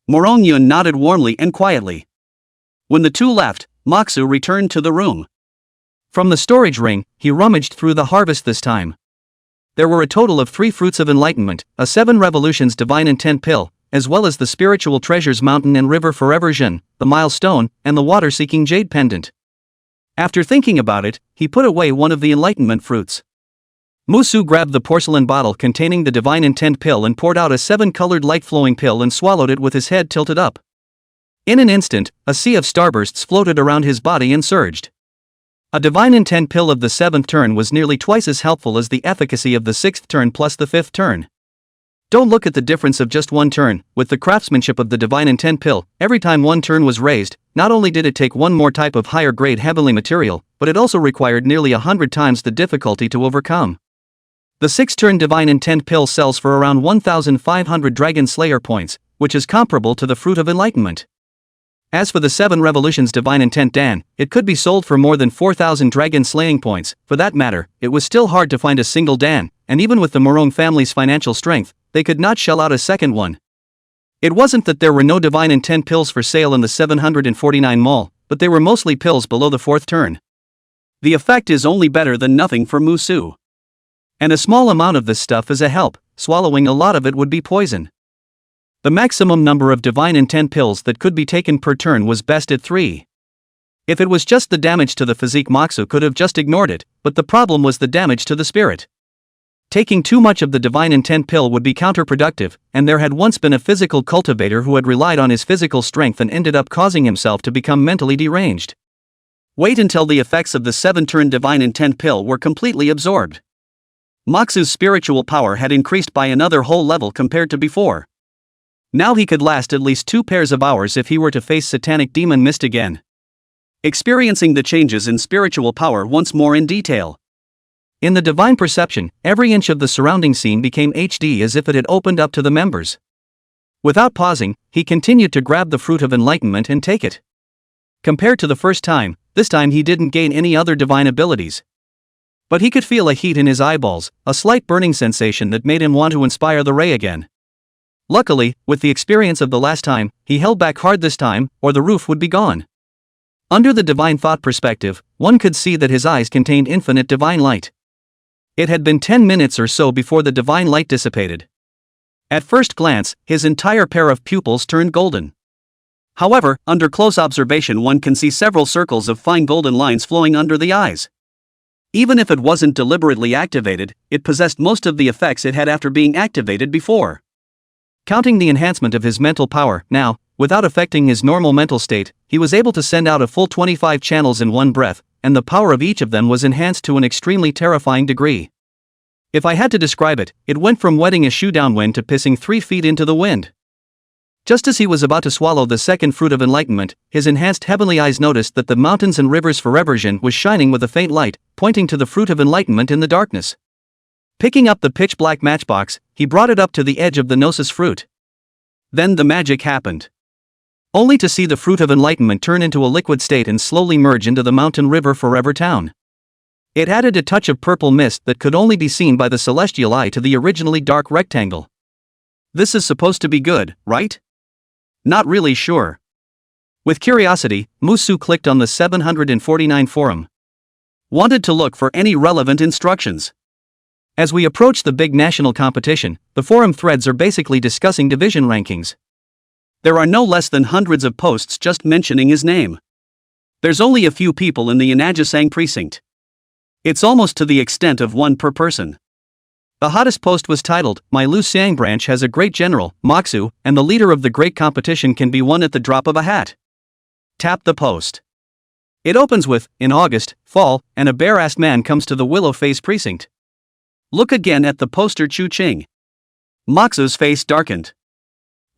Morong Yun nodded warmly and quietly. When the two left, Moxu returned to the room. From the storage ring, he rummaged through the harvest this time. There were a total of 3 fruits of enlightenment, a 7 revolutions divine intent pill, as well as the spiritual treasures mountain and river forever Zhen, the milestone, and the water-seeking jade pendant. After thinking about it, he put away one of the enlightenment fruits. Musu grabbed the porcelain bottle containing the divine intent pill and poured out a 7-colored light-flowing pill and swallowed it with his head tilted up. In an instant, a sea of starbursts floated around his body and surged. A divine intent pill of the 7th turn was nearly twice as helpful as the efficacy of the 6th turn plus the 5th turn. Don't look at the difference of just 1 turn. With the craftsmanship of the divine intent pill, every time 1 turn was raised, not only did it take 1 more type of higher grade heavenly material, but it also required nearly 100 times the difficulty to overcome. The 6th turn divine intent pill sells for around 1,500 Dragon Slayer points, which is comparable to the Fruit of Enlightenment. As for the 7 Revolutions Divine Intent Dan, it could be sold for more than 4,000 Dragon Slaying points. For that matter, it was still hard to find a single Dan, and even with the Morong family's financial strength, they could not shell out a second one. It wasn't that there were no Divine Intent pills for sale in the 749 mall, but they were mostly pills below the 4th turn. The effect is only better than nothing for Musu. And a small amount of this stuff is a help, swallowing a lot of it would be poison. The maximum number of divine intent pills that could be taken per turn was best at 3. If it was just the damage to the physique, Moxu could have just ignored it, but the problem was the damage to the spirit. Taking too much of the divine intent pill would be counterproductive, and there had once been a physical cultivator who had relied on his physical strength and ended up causing himself to become mentally deranged. Wait until the effects of the 7-turn divine intent pill were completely absorbed. Moxu's spiritual power had increased by another whole level compared to before. Now he could last at least 2 pairs of hours if he were to face satanic demon mist again. Experiencing the changes in spiritual power once more in detail. In the divine perception, every inch of the surrounding scene became HD as if it had opened up to the members. Without pausing, he continued to grab the fruit of enlightenment and take it. Compared to the first time, this time he didn't gain any other divine abilities. But he could feel a heat in his eyeballs, a slight burning sensation that made him want to inspire the ray again. Luckily, with the experience of the last time, he held back hard this time, or the roof would be gone. Under the divine thought perspective, one could see that his eyes contained infinite divine light. It had been 10 minutes or so before the divine light dissipated. At first glance, his entire pair of pupils turned golden. However, under close observation one can see several circles of fine golden lines flowing under the eyes. Even if it wasn't deliberately activated, it possessed most of the effects it had after being activated before. Counting the enhancement of his mental power, now, without affecting his normal mental state, he was able to send out a full 25 channels in one breath, and the power of each of them was enhanced to an extremely terrifying degree. If I had to describe it, it went from wetting a shoe downwind to pissing 3 feet into the wind. Just as he was about to swallow the second fruit of enlightenment, his enhanced heavenly eyes noticed that the mountains and rivers forever Zhen was shining with a faint light, pointing to the fruit of enlightenment in the darkness. Picking up the pitch-black matchbox, he brought it up to the edge of the Gnosis fruit. Then the magic happened. Only to see the fruit of enlightenment turn into a liquid state and slowly merge into the mountain river forever town. It added a touch of purple mist that could only be seen by the celestial eye to the originally dark rectangle. This is supposed to be good, right? Not really sure. With curiosity, Musu clicked on the 749 forum. Wanted to look for any relevant instructions. As we approach the big national competition, the forum threads are basically discussing division rankings. There are no less than hundreds of posts just mentioning his name. There's only a few people in the Yanajisang precinct. It's almost to the extent of one per person. The hottest post was titled, "My Luxiang branch has a great general, Moxu, and the leader of the great competition can be won at the drop of a hat." Tap the post. It opens with, "In August, fall, and a bare-assed man comes to the Willow Phase precinct." Look again at the poster. He Qing. Moxu's face darkened.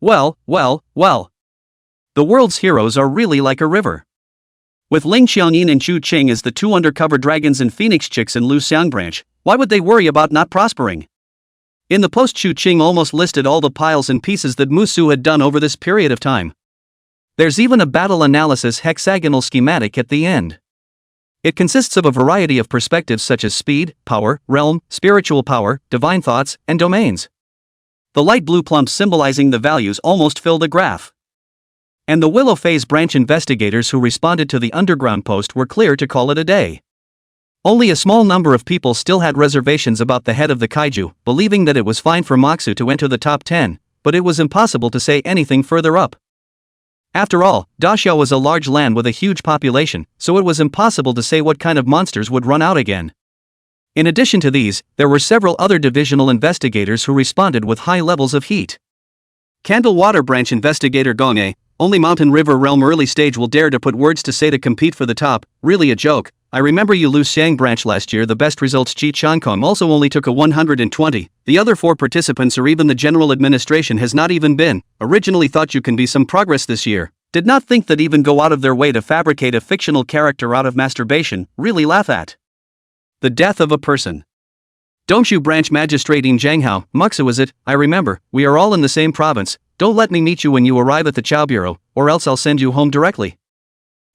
Well. The world's heroes are really like a river. With Ling Xiaoyin and He Qing as the two undercover dragons and phoenix chicks in Luxiang branch, why would they worry about not prospering? In the post, He Qing almost listed all the piles and pieces that Musu had done over this period of time. There's even a battle analysis hexagonal schematic at the end. It consists of a variety of perspectives such as speed, power, realm, spiritual power, divine thoughts, and domains. The light blue plumps symbolizing the values almost fill the graph. And the Willow Phase branch investigators who responded to the underground post were clear to call it a day. Only a small number of people still had reservations about the head of the kaiju, believing that it was fine for Moxu to enter the top 10, but it was impossible to say anything further up. After all, Daxiao was a large land with a huge population, so it was impossible to say what kind of monsters would run out again. In addition to these, there were several other divisional investigators who responded with high levels of heat. Candle Water Branch investigator Gong, "Only Mountain River Realm early stage will dare to put words to say to compete for the top, really a joke. I remember you Luxiang branch last year, the best results. Chi Chankong also only took a 120, the other 4 participants or even the general administration has not even been. Originally thought you can be some progress this year. Did not think that even go out of their way to fabricate a fictional character out of masturbation, really laugh at. The death of a person. Don't you branch magistrate in Zhanghao, Muxu is it? I remember, we are all in the same province. Don't let me meet you when you arrive at the Chow Bureau, or else I'll send you home directly.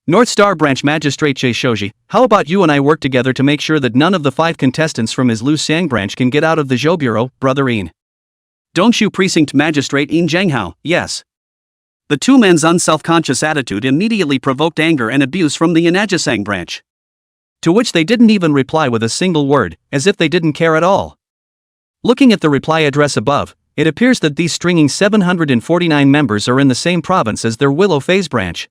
North Star Branch Magistrate Che Shoji, how about you and I work together to make sure that none of the 5 contestants from his Luxiang branch can get out of the Zhou Bureau, brother Ian. Don't you Precinct Magistrate in Zhanghao, yes. The two men's unself-conscious attitude immediately provoked anger and abuse from the Yanajisang branch. To which they didn't even reply with a single word, as if they didn't care at all. Looking at the reply address above, it appears that these stringing 749 members are in the same province as their Willow Phase branch.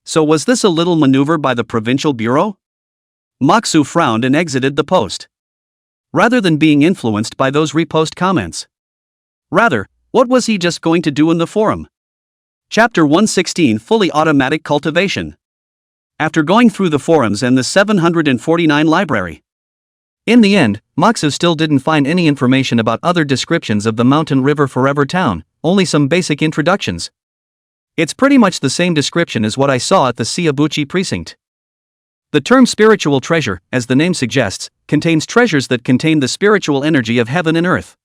So was this a little maneuver by the provincial bureau? Moxu frowned and exited the post. Rather than being influenced by those repost comments. Rather, what was he just going to do in the forum? Chapter 116 Fully Automatic Cultivation. After going through the forums and the 749 library. In the end, Moxu still didn't find any information about other descriptions of the Mountain River Forever Town, only some basic introductions. It's pretty much the same description as what I saw at the Siabuchi precinct. The term spiritual treasure, as the name suggests, contains treasures that contain the spiritual energy of heaven and earth.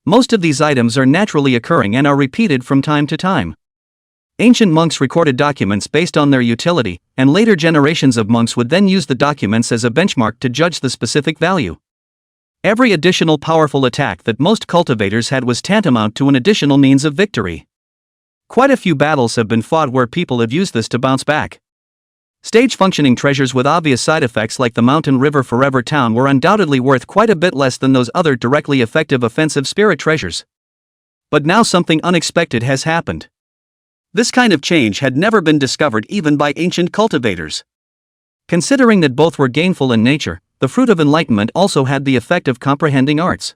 Most of these items are naturally occurring and are repeated from time to time. Ancient monks recorded documents based on their utility, and later generations of monks would then use the documents as a benchmark to judge the specific value. Every additional powerful attack that most cultivators had was tantamount to an additional means of victory. Quite a few battles have been fought where people have used this to bounce back. Stage-functioning treasures with obvious side effects like the Mountain River Forever Town were undoubtedly worth quite a bit less than those other directly effective offensive spirit treasures. But now something unexpected has happened. This kind of change had never been discovered even by ancient cultivators. Considering that both were gainful in nature, the fruit of enlightenment also had the effect of comprehending arts.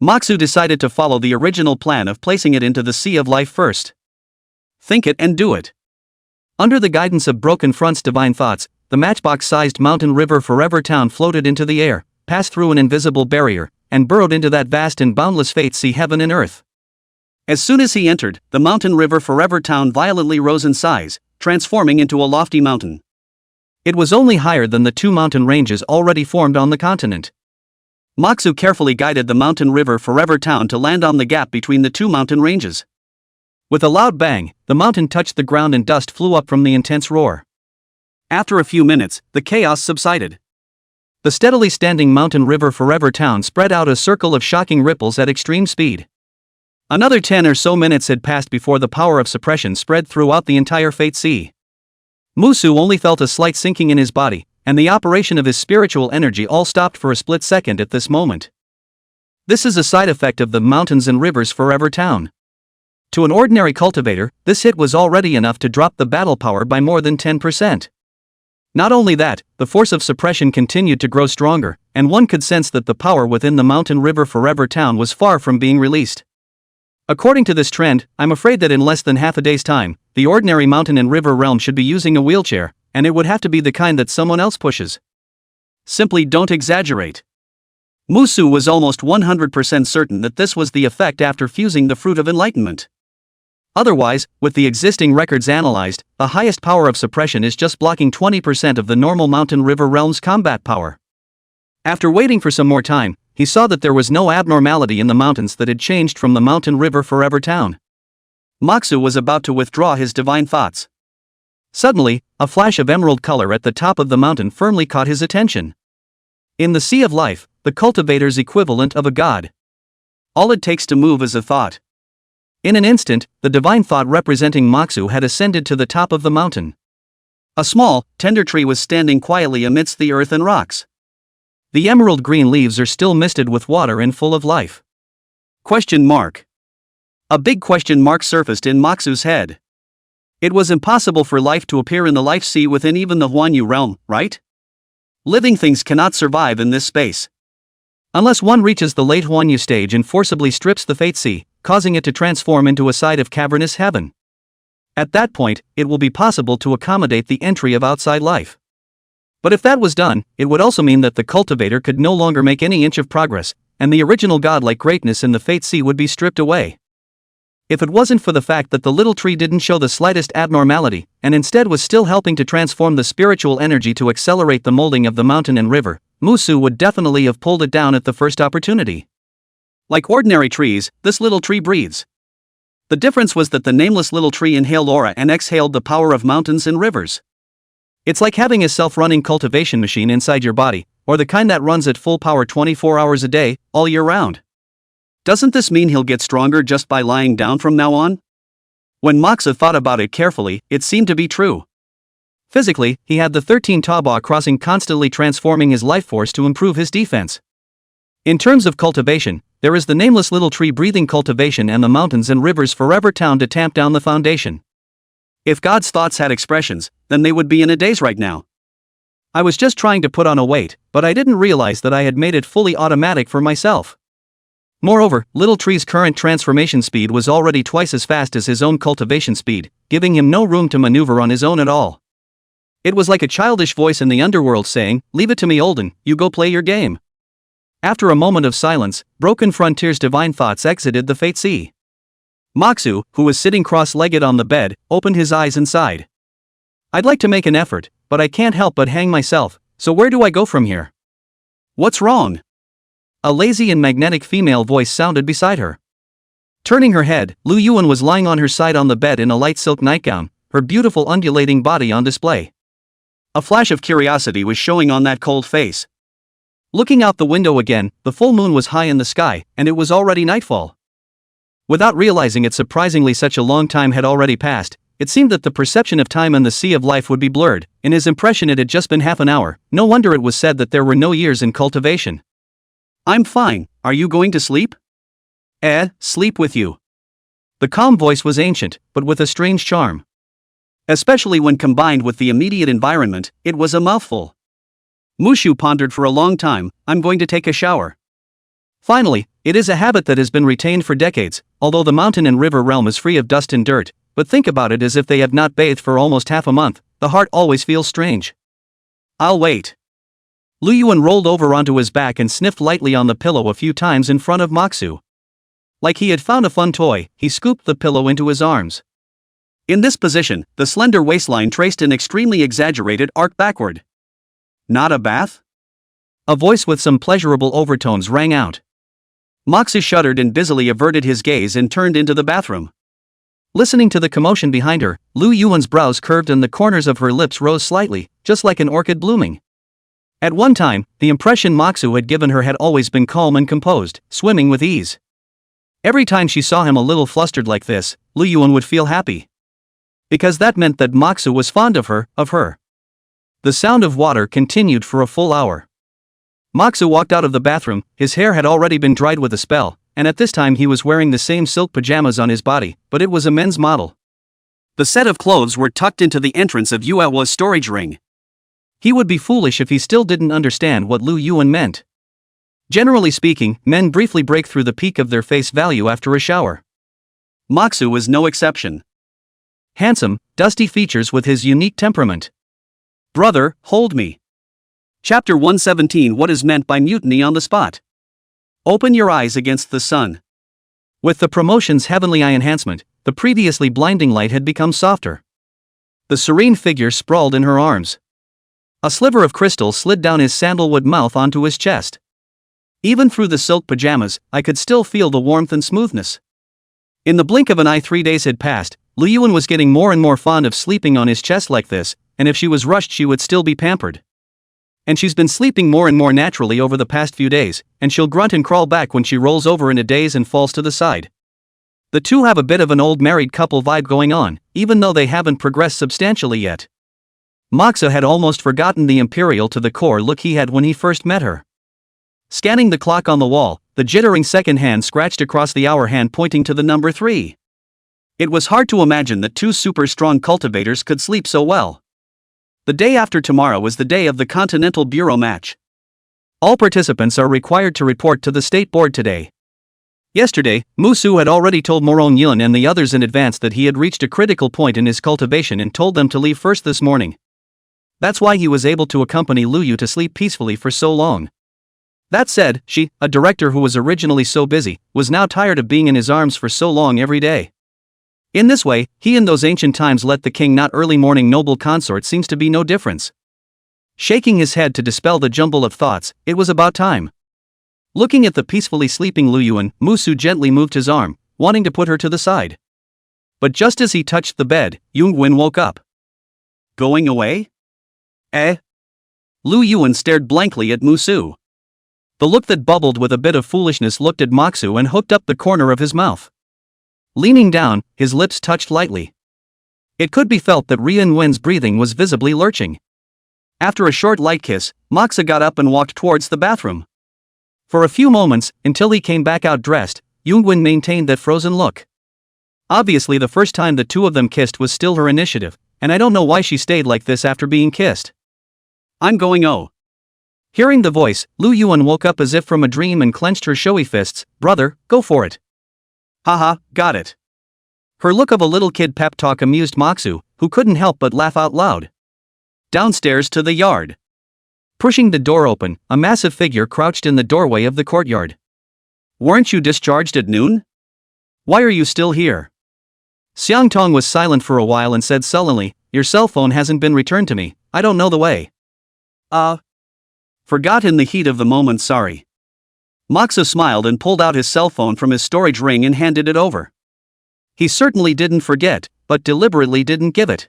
Moxu decided to follow the original plan of placing it into the Sea of Life first. Think it and do it. Under the guidance of Broken Front's divine thoughts, the matchbox-sized Mountain River Forever Town floated into the air, passed through an invisible barrier, and burrowed into that vast and boundless fate sea heaven and earth. As soon as he entered, the Mountain River Forever Town violently rose in size, transforming into a lofty mountain. It was only higher than the 2 mountain ranges already formed on the continent. Moxu carefully guided the Mountain River Forever Town to land on the gap between the 2 mountain ranges. With a loud bang, the mountain touched the ground and dust flew up from the intense roar. After a few minutes, the chaos subsided. The steadily standing Mountain River Forever Town spread out a circle of shocking ripples at extreme speed. Another 10 or so minutes had passed before the power of suppression spread throughout the entire Fate Sea. Musu only felt a slight sinking in his body, and the operation of his spiritual energy all stopped for a split second at this moment. This is a side effect of the Mountains and Rivers Forever Town. To an ordinary cultivator, this hit was already enough to drop the battle power by more than 10%. Not only that, the force of suppression continued to grow stronger, and one could sense that the power within the Mountain River Forever Town was far from being released. According to this trend, I'm afraid that in less than half a day's time, the ordinary mountain and river realm should be using a wheelchair, and it would have to be the kind that someone else pushes. Simply don't exaggerate. Musu was almost 100% certain that this was the effect after fusing the Fruit of Enlightenment. Otherwise, with the existing records analyzed, the highest power of suppression is just blocking 20% of the normal mountain river realm's combat power. After waiting for some more time, he saw that there was no abnormality in the mountains that had changed from the Mountain River Forever Town. Moxu was about to withdraw his divine thoughts. Suddenly, a flash of emerald color at the top of the mountain firmly caught his attention. In the Sea of Life, the cultivator's equivalent of a god. All it takes to move is a thought. In an instant, the divine thought representing Moxu had ascended to the top of the mountain. A small, tender tree was standing quietly amidst the earth and rocks. The emerald green leaves are still misted with water and full of life. Question mark. A big question mark surfaced in Moxu's head. It was impossible for life to appear in the life sea within even the Huanyu realm, right? Living things cannot survive in this space. Unless one reaches the late Huanyu stage and forcibly strips the Fate Sea, causing it to transform into a side of cavernous heaven. At that point, it will be possible to accommodate the entry of outside life. But if that was done, it would also mean that the cultivator could no longer make any inch of progress, and the original godlike greatness in the Fate Sea would be stripped away. If it wasn't for the fact that the little tree didn't show the slightest abnormality, and instead was still helping to transform the spiritual energy to accelerate the molding of the mountain and river, Musu would definitely have pulled it down at the first opportunity. Like ordinary trees, this little tree breathes. The difference was that the nameless little tree inhaled aura and exhaled the power of mountains and rivers. It's like having a self-running cultivation machine inside your body, or the kind that runs at full power 24 hours a day, all year round. Doesn't this mean he'll get stronger just by lying down from now on? When Moxa thought about it carefully, it seemed to be true. Physically, he had the 13 Taba crossing constantly transforming his life force to improve his defense. In terms of cultivation, there is the nameless little tree breathing cultivation and the mountains and rivers forever town to tamp down the foundation. If God's thoughts had expressions, then they would be in a daze right now. I was just trying to put on a weight, but I didn't realize that I had made it fully automatic for myself. Moreover, Little Tree's current transformation speed was already twice as fast as his own cultivation speed, giving him no room to maneuver on his own at all. It was like a childish voice in the underworld saying, "Leave it to me, Olden, you go play your game." After a moment of silence, Broken Frontier's divine thoughts exited the Fate Sea. Moxu, who was sitting cross-legged on the bed, opened his eyes and sighed. "I'd like to make an effort, but I can't help but hang myself, so where do I go from here?" "What's wrong?" A lazy and magnetic female voice sounded beside her. Turning her head, Lu Yuan was lying on her side on the bed in a light silk nightgown, her beautiful undulating body on display. A flash of curiosity was showing on that cold face. Looking out the window again, the full moon was high in the sky, and it was already nightfall. Without realizing it, surprisingly such a long time had already passed. It seemed that the perception of time and the sea of life would be blurred. In his impression it had just been half an hour. No wonder it was said that there were no years in cultivation. "I'm fine, are you going to sleep?" Sleep with you." The calm voice was ancient, but with a strange charm. Especially when combined with the immediate environment, it was a mouthful. Mushu pondered for a long time. "I'm going to take a shower." Finally, it is a habit that has been retained for decades, although the mountain and river realm is free of dust and dirt, but think about it as if they have not bathed for almost half a month, the heart always feels strange. "I'll wait." Lu Yuan rolled over onto his back and sniffed lightly on the pillow a few times in front of Moxu. Like he had found a fun toy, he scooped the pillow into his arms. In this position, the slender waistline traced an extremely exaggerated arc backward. "Not a bath?" A voice with some pleasurable overtones rang out. Moxu shuddered and busily averted his gaze and turned into the bathroom. Listening to the commotion behind her, Lu Yuan's brows curved and the corners of her lips rose slightly, just like an orchid blooming. At one time, the impression Moxu had given her had always been calm and composed, swimming with ease. Every time she saw him a little flustered like this, Lu Yuan would feel happy. Because that meant that Moxu was fond of her. The sound of water continued for a full hour. Moxu walked out of the bathroom, his hair had already been dried with a spell, and at this time he was wearing the same silk pajamas on his body, but it was a men's model. The set of clothes were tucked into the entrance of Yuewa's storage ring. He would be foolish if he still didn't understand what Lu Yuan meant. Generally speaking, men briefly break through the peak of their face value after a shower. Moxu was no exception. Handsome, dusty features with his unique temperament. Brother, hold me. Chapter 117. What is meant by mutiny on the spot? Open your eyes against the sun. With the promotion's heavenly eye enhancement, the previously blinding light had become softer. The serene figure sprawled in her arms. A sliver of crystal slid down his sandalwood mouth onto his chest. Even through the silk pajamas, I could still feel the warmth and smoothness. In the blink of an eye, 3 days had passed. Lu Yuan was getting more and more fond of sleeping on his chest like this, and if she was rushed she would still be pampered. And she's been sleeping more and more naturally over the past few days, and she'll grunt and crawl back when she rolls over in a daze and falls to the side. The two have a bit of an old married couple vibe going on, even though they haven't progressed substantially yet. Moxa had almost forgotten the imperial to the core look he had when he first met her. Scanning the clock on the wall, the jittering second hand scratched across the hour hand pointing to the number 3. It was hard to imagine that two super strong cultivators could sleep so well. The day after tomorrow is the day of the Continental Bureau match. All participants are required to report to the state board today. Yesterday, Musu had already told Morong Yun and the others in advance that he had reached a critical point in his cultivation and told them to leave first this morning. That's why he was able to accompany Lu Yu to sleep peacefully for so long. That said, she, a director who was originally so busy, was now tired of being in his arms for so long every day. In this way, he in those ancient times let the king not early morning noble consort seems to be no difference. Shaking his head to dispel the jumble of thoughts, it was about time. Looking at the peacefully sleeping Lu Yuan, Musu gently moved his arm, wanting to put her to the side. But just as he touched the bed, Yunguin woke up. Going away? Lu Yuan stared blankly at Musu. The look that bubbled with a bit of foolishness looked at Moxu and hooked up the corner of his mouth. Leaning down, his lips touched lightly. It could be felt that Rian Wen's breathing was visibly lurching. After a short light kiss, Moxa got up and walked towards the bathroom. For a few moments, until he came back out dressed, Yunguin maintained that frozen look. Obviously the first time the two of them kissed was still her initiative, and I don't know why she stayed like this after being kissed. I'm going oh. Hearing the voice, Lu Yuan woke up as if from a dream and clenched her showy fists. Brother, go for it. Haha, got it. Her look of a little kid pep talk amused Moxu, who couldn't help but laugh out loud. Downstairs to the yard. Pushing the door open, a massive figure crouched in the doorway of the courtyard. Weren't you discharged at noon? Why are you still here? Xiang Tong was silent for a while and said sullenly, your cell phone hasn't been returned to me, I don't know the way. Forgot in the heat of the moment, sorry. Moxu smiled and pulled out his cell phone from his storage ring and handed it over. He certainly didn't forget, but deliberately didn't give it.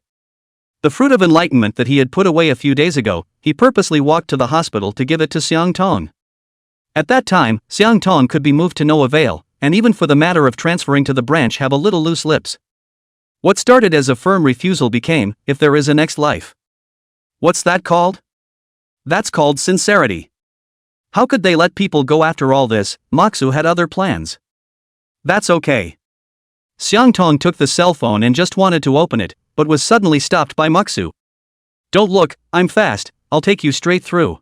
The fruit of enlightenment that he had put away a few days ago, he purposely walked to the hospital to give it to Xiang Tong. At that time, Xiang Tong could be moved to no avail, and even for the matter of transferring to the branch have a little loose lips. What started as a firm refusal became, if there is a next life. What's that called? That's called sincerity. How could they let people go after all this? Moxu had other plans. That's okay. Xiang Tong took the cell phone and just wanted to open it, but was suddenly stopped by Moxu. Don't look, I'm fast, I'll take you straight through.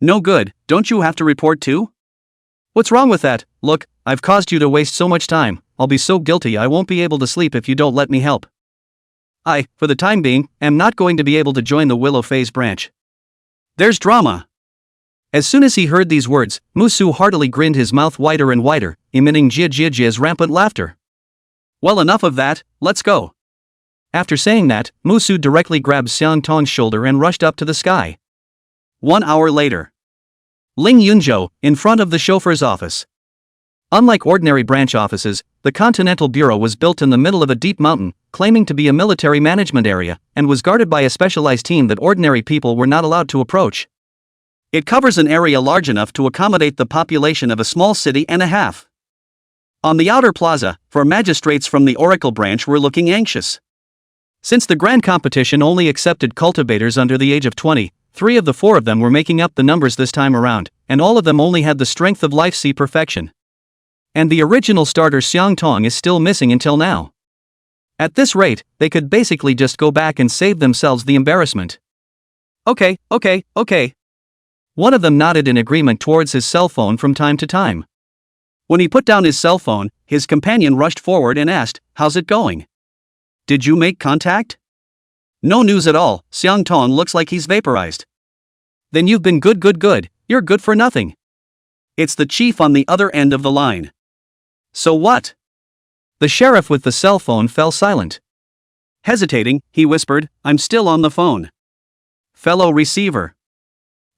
No good, don't you have to report too? What's wrong with that? Look, I've caused you to waste so much time, I'll be so guilty I won't be able to sleep if you don't let me help. I, for the time being, am not going to be able to join the Willow Phase branch. There's drama. As soon as he heard these words, Musu heartily grinned, his mouth wider and wider, emitting Jia rampant laughter. Well, enough of that, let's go. After saying that, Musu directly grabbed Xiang Tong's shoulder and rushed up to the sky. 1 hour later. Ling Yunzhou, in front of the chauffeur's office. Unlike ordinary branch offices, the Continental Bureau was built in the middle of a deep mountain, claiming to be a military management area, and was guarded by a specialized team that ordinary people were not allowed to approach. It covers an area large enough to accommodate the population of a small city and a half. On the outer plaza, 4 magistrates from the Oracle branch were looking anxious. Since the grand competition only accepted cultivators under the age of 20, 3 of the 4 of them were making up the numbers this time around, and all of them only had the strength of life C perfection. And the original starter Xiang Tong is still missing until now. At this rate, they could basically just go back and save themselves the embarrassment. Okay. One of them nodded in agreement towards his cell phone from time to time. When he put down his cell phone, his companion rushed forward and asked, "How's it going? Did you make contact?" "No news at all, Xiang Tong looks like he's vaporized." "Then you've been good, you're good for nothing." It's the chief on the other end of the line. "So what?" The sheriff with the cell phone fell silent. Hesitating, he whispered, "I'm still on the phone." Fellow receiver.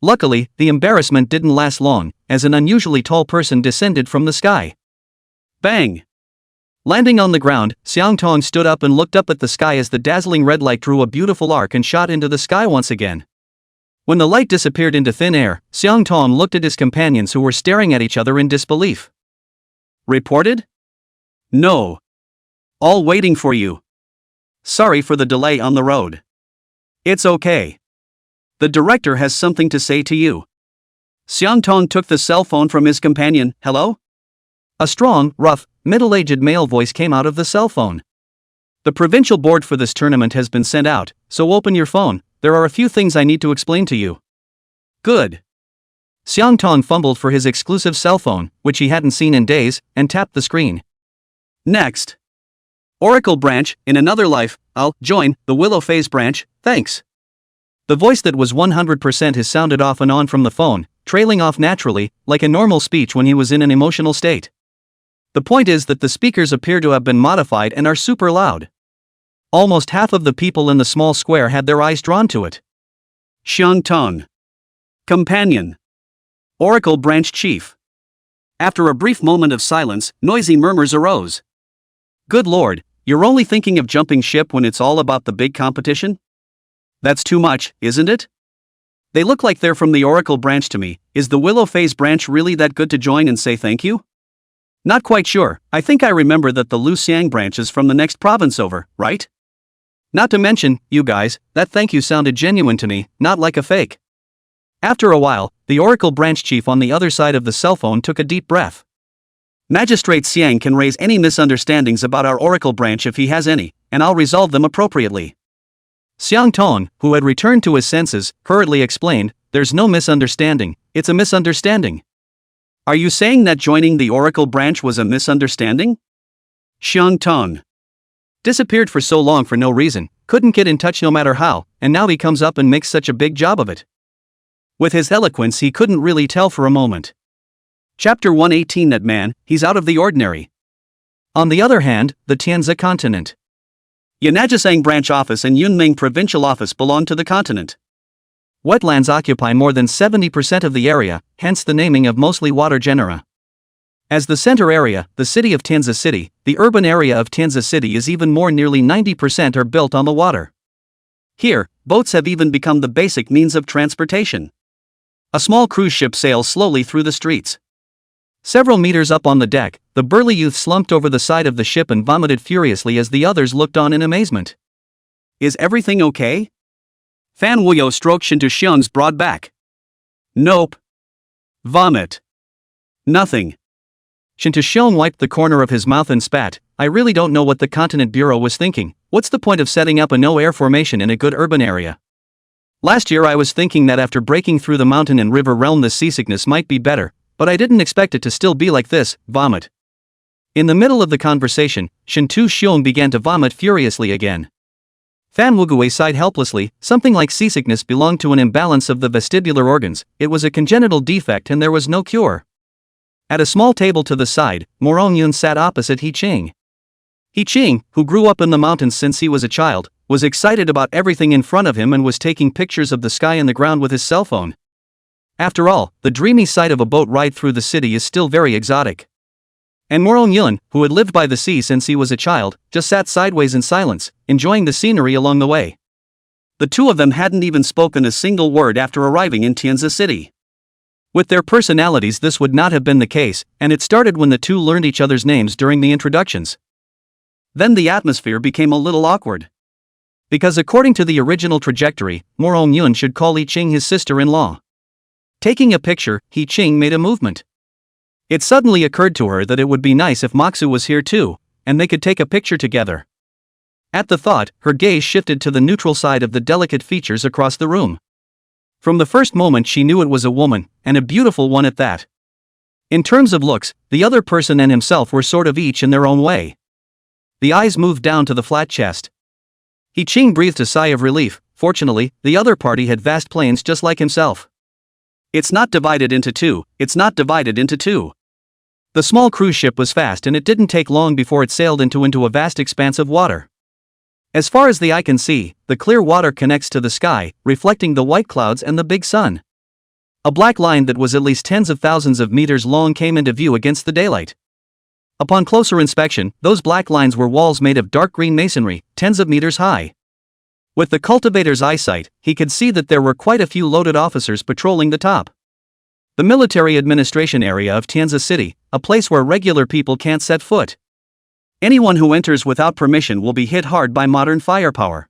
Luckily, the embarrassment didn't last long, as an unusually tall person descended from the sky. Bang! Landing on the ground, Xiang Tong stood up and looked up at the sky as the dazzling red light drew a beautiful arc and shot into the sky once again. When the light disappeared into thin air, Xiang Tong looked at his companions who were staring at each other in disbelief. "Reported?" "No. All waiting for you. Sorry for the delay on the road." "It's okay. The director has something to say to you." Xiang Tong took the cell phone from his companion. "Hello?" A strong, rough, middle-aged male voice came out of the cell phone. "The provincial board for this tournament has been sent out, so open your phone, there are a few things I need to explain to you." "Good." Xiang Tong fumbled for his exclusive cell phone, which he hadn't seen in days, and tapped the screen. "Next. Oracle branch, in another life, I'll join the Willow Phase branch, thanks." The voice that was 100% his sounded off and on from the phone, trailing off naturally, like a normal speech when he was in an emotional state. The point is that the speakers appear to have been modified and are super loud. Almost half of the people in the small square had their eyes drawn to it. Xiang Tong. Companion. Oracle branch chief. After a brief moment of silence, noisy murmurs arose. "Good lord, you're only thinking of jumping ship when it's all about the big competition? That's too much, isn't it? They look like they're from the Oracle branch to me. Is the Willow Phase branch really that good to join and say thank you?" "Not quite sure, I think I remember that the Lu Xiang branch is from the next province over, right? Not to mention, you guys, that thank you sounded genuine to me, not like a fake." After a while, the Oracle branch chief on the other side of the cell phone took a deep breath. "Magistrate Xiang can raise any misunderstandings about our Oracle branch if he has any, and I'll resolve them appropriately." Xiang Tong, who had returned to his senses, hurriedly explained, "There's no misunderstanding, it's a misunderstanding." "Are you saying that joining the Oracle branch was a misunderstanding?" Xiang Tong. Disappeared for so long for no reason, couldn't get in touch no matter how, and now he comes up and makes such a big job of it. With his eloquence he couldn't really tell for a moment. Chapter 118. That man, he's out of the ordinary. On the other hand, the Tianzi continent. Yanajisang branch office and Yunming provincial office belong to the continent. Wetlands occupy more than 70% of the area, hence the naming of mostly water genera. As the center area, the city of Tianzi City, the urban area of Tianzi City is even more, nearly 90% are built on the water. Here, boats have even become the basic means of transportation. A small cruise ship sails slowly through the streets. Several meters up on the deck, the burly youth slumped over the side of the ship and vomited furiously as the others looked on in amazement. "Is everything okay?" Fan Wuyo stroked Shintu Xiong's broad back. "Nope. Vomit. Nothing." Shintu Xiong wiped the corner of his mouth and spat. "I really don't know what the Continent Bureau was thinking. What's the point of setting up a no-air formation in a good urban area? Last year I was thinking that after breaking through the mountain and river realm this seasickness might be better, but I didn't expect it to still be like this." Vomit. In the middle of the conversation, Shintu Xiong began to vomit furiously again. Fan Wuguwei sighed helplessly. Something like seasickness belonged to an imbalance of the vestibular organs, it was a congenital defect and there was no cure. At a small table to the side, Morong Yun sat opposite He Qing. He Qing, who grew up in the mountains since he was a child, was excited about everything in front of him and was taking pictures of the sky and the ground with his cell phone. After all, the dreamy sight of a boat ride through the city is still very exotic. And Morong Yun, who had lived by the sea since he was a child, just sat sideways in silence, enjoying the scenery along the way. The two of them hadn't even spoken a single word after arriving in Tianzi City. With their personalities this would not have been the case, and it started when the two learned each other's names during the introductions. Then the atmosphere became a little awkward. Because according to the original trajectory, Yun should call He Qing his sister-in-law. Taking a picture, He Qing made a movement. It suddenly occurred to her that it would be nice if Moxu was here too, and they could take a picture together. At the thought, her gaze shifted to the neutral side of the delicate features across the room. From the first moment she knew it was a woman, and a beautiful one at that. In terms of looks, the other person and himself were sort of each in their own way. The eyes moved down to the flat chest. He Qing breathed a sigh of relief. Fortunately, the other party had vast planes just like himself. It's not divided into two. The small cruise ship was fast and it didn't take long before it sailed into a vast expanse of water. As far as the eye can see, the clear water connects to the sky, reflecting the white clouds and the big sun. A black line that was at least tens of thousands of meters long came into view against the daylight. Upon closer inspection, those black lines were walls made of dark green masonry, tens of meters high. With the cultivator's eyesight, he could see that there were quite a few loaded officers patrolling the top. The military administration area of Tianzi City, a place where regular people can't set foot. Anyone who enters without permission will be hit hard by modern firepower.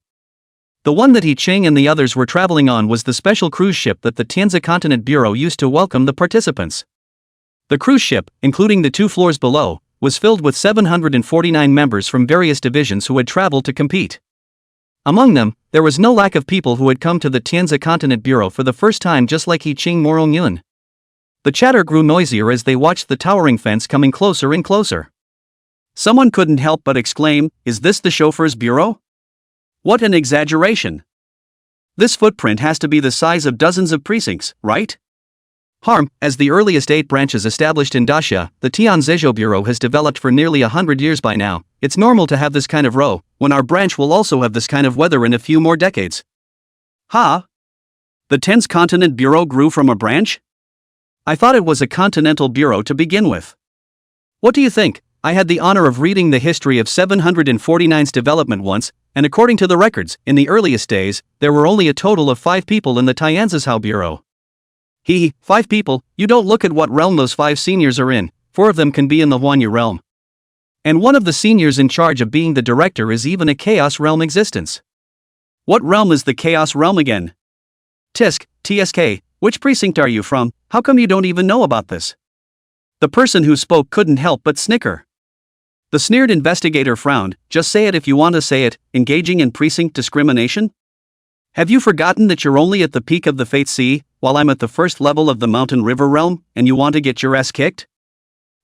The one that He Qing and the others were traveling on was the special cruise ship that the Tianzi Continent Bureau used to welcome the participants. The cruise ship, including the 2 floors below, was filled with 749 members from various divisions who had traveled to compete. Among them, there was no lack of people who had come to the Tianzi Continent Bureau for the first time, just like He Qing Yun. The chatter grew noisier as they watched the towering fence coming closer and closer. Someone couldn't help but exclaim, "Is this the chauffeur's bureau? What an exaggeration! This footprint has to be the size of dozens of precincts, right?" As the earliest 8 branches established in Daxia, the Tianzhou Bureau has developed for nearly 100 years by now. It's normal to have this kind of row, when our branch will also have this kind of weather in a few more decades. The 10th Continent Bureau grew from a branch? I thought it was a continental bureau to begin with. What do you think? I had the honor of reading the history of 749's development once, and according to the records, in the earliest days, there were only a total of 5 people in the Tianzhou Bureau. 5 people? You don't look at what realm those 5 seniors are in. 4 of them can be in the Huanyu realm. And one of the seniors in charge of being the director is even a chaos realm existence. What realm is the chaos realm again? TSK, which precinct are you from? How come you don't even know about this? The person who spoke couldn't help but snicker. The sneered investigator frowned. Just say it if you want to say it, engaging in precinct discrimination? Have you forgotten that you're only at the peak of the Fate Sea, while I'm at the first level of the Mountain River realm, and you want to get your ass kicked?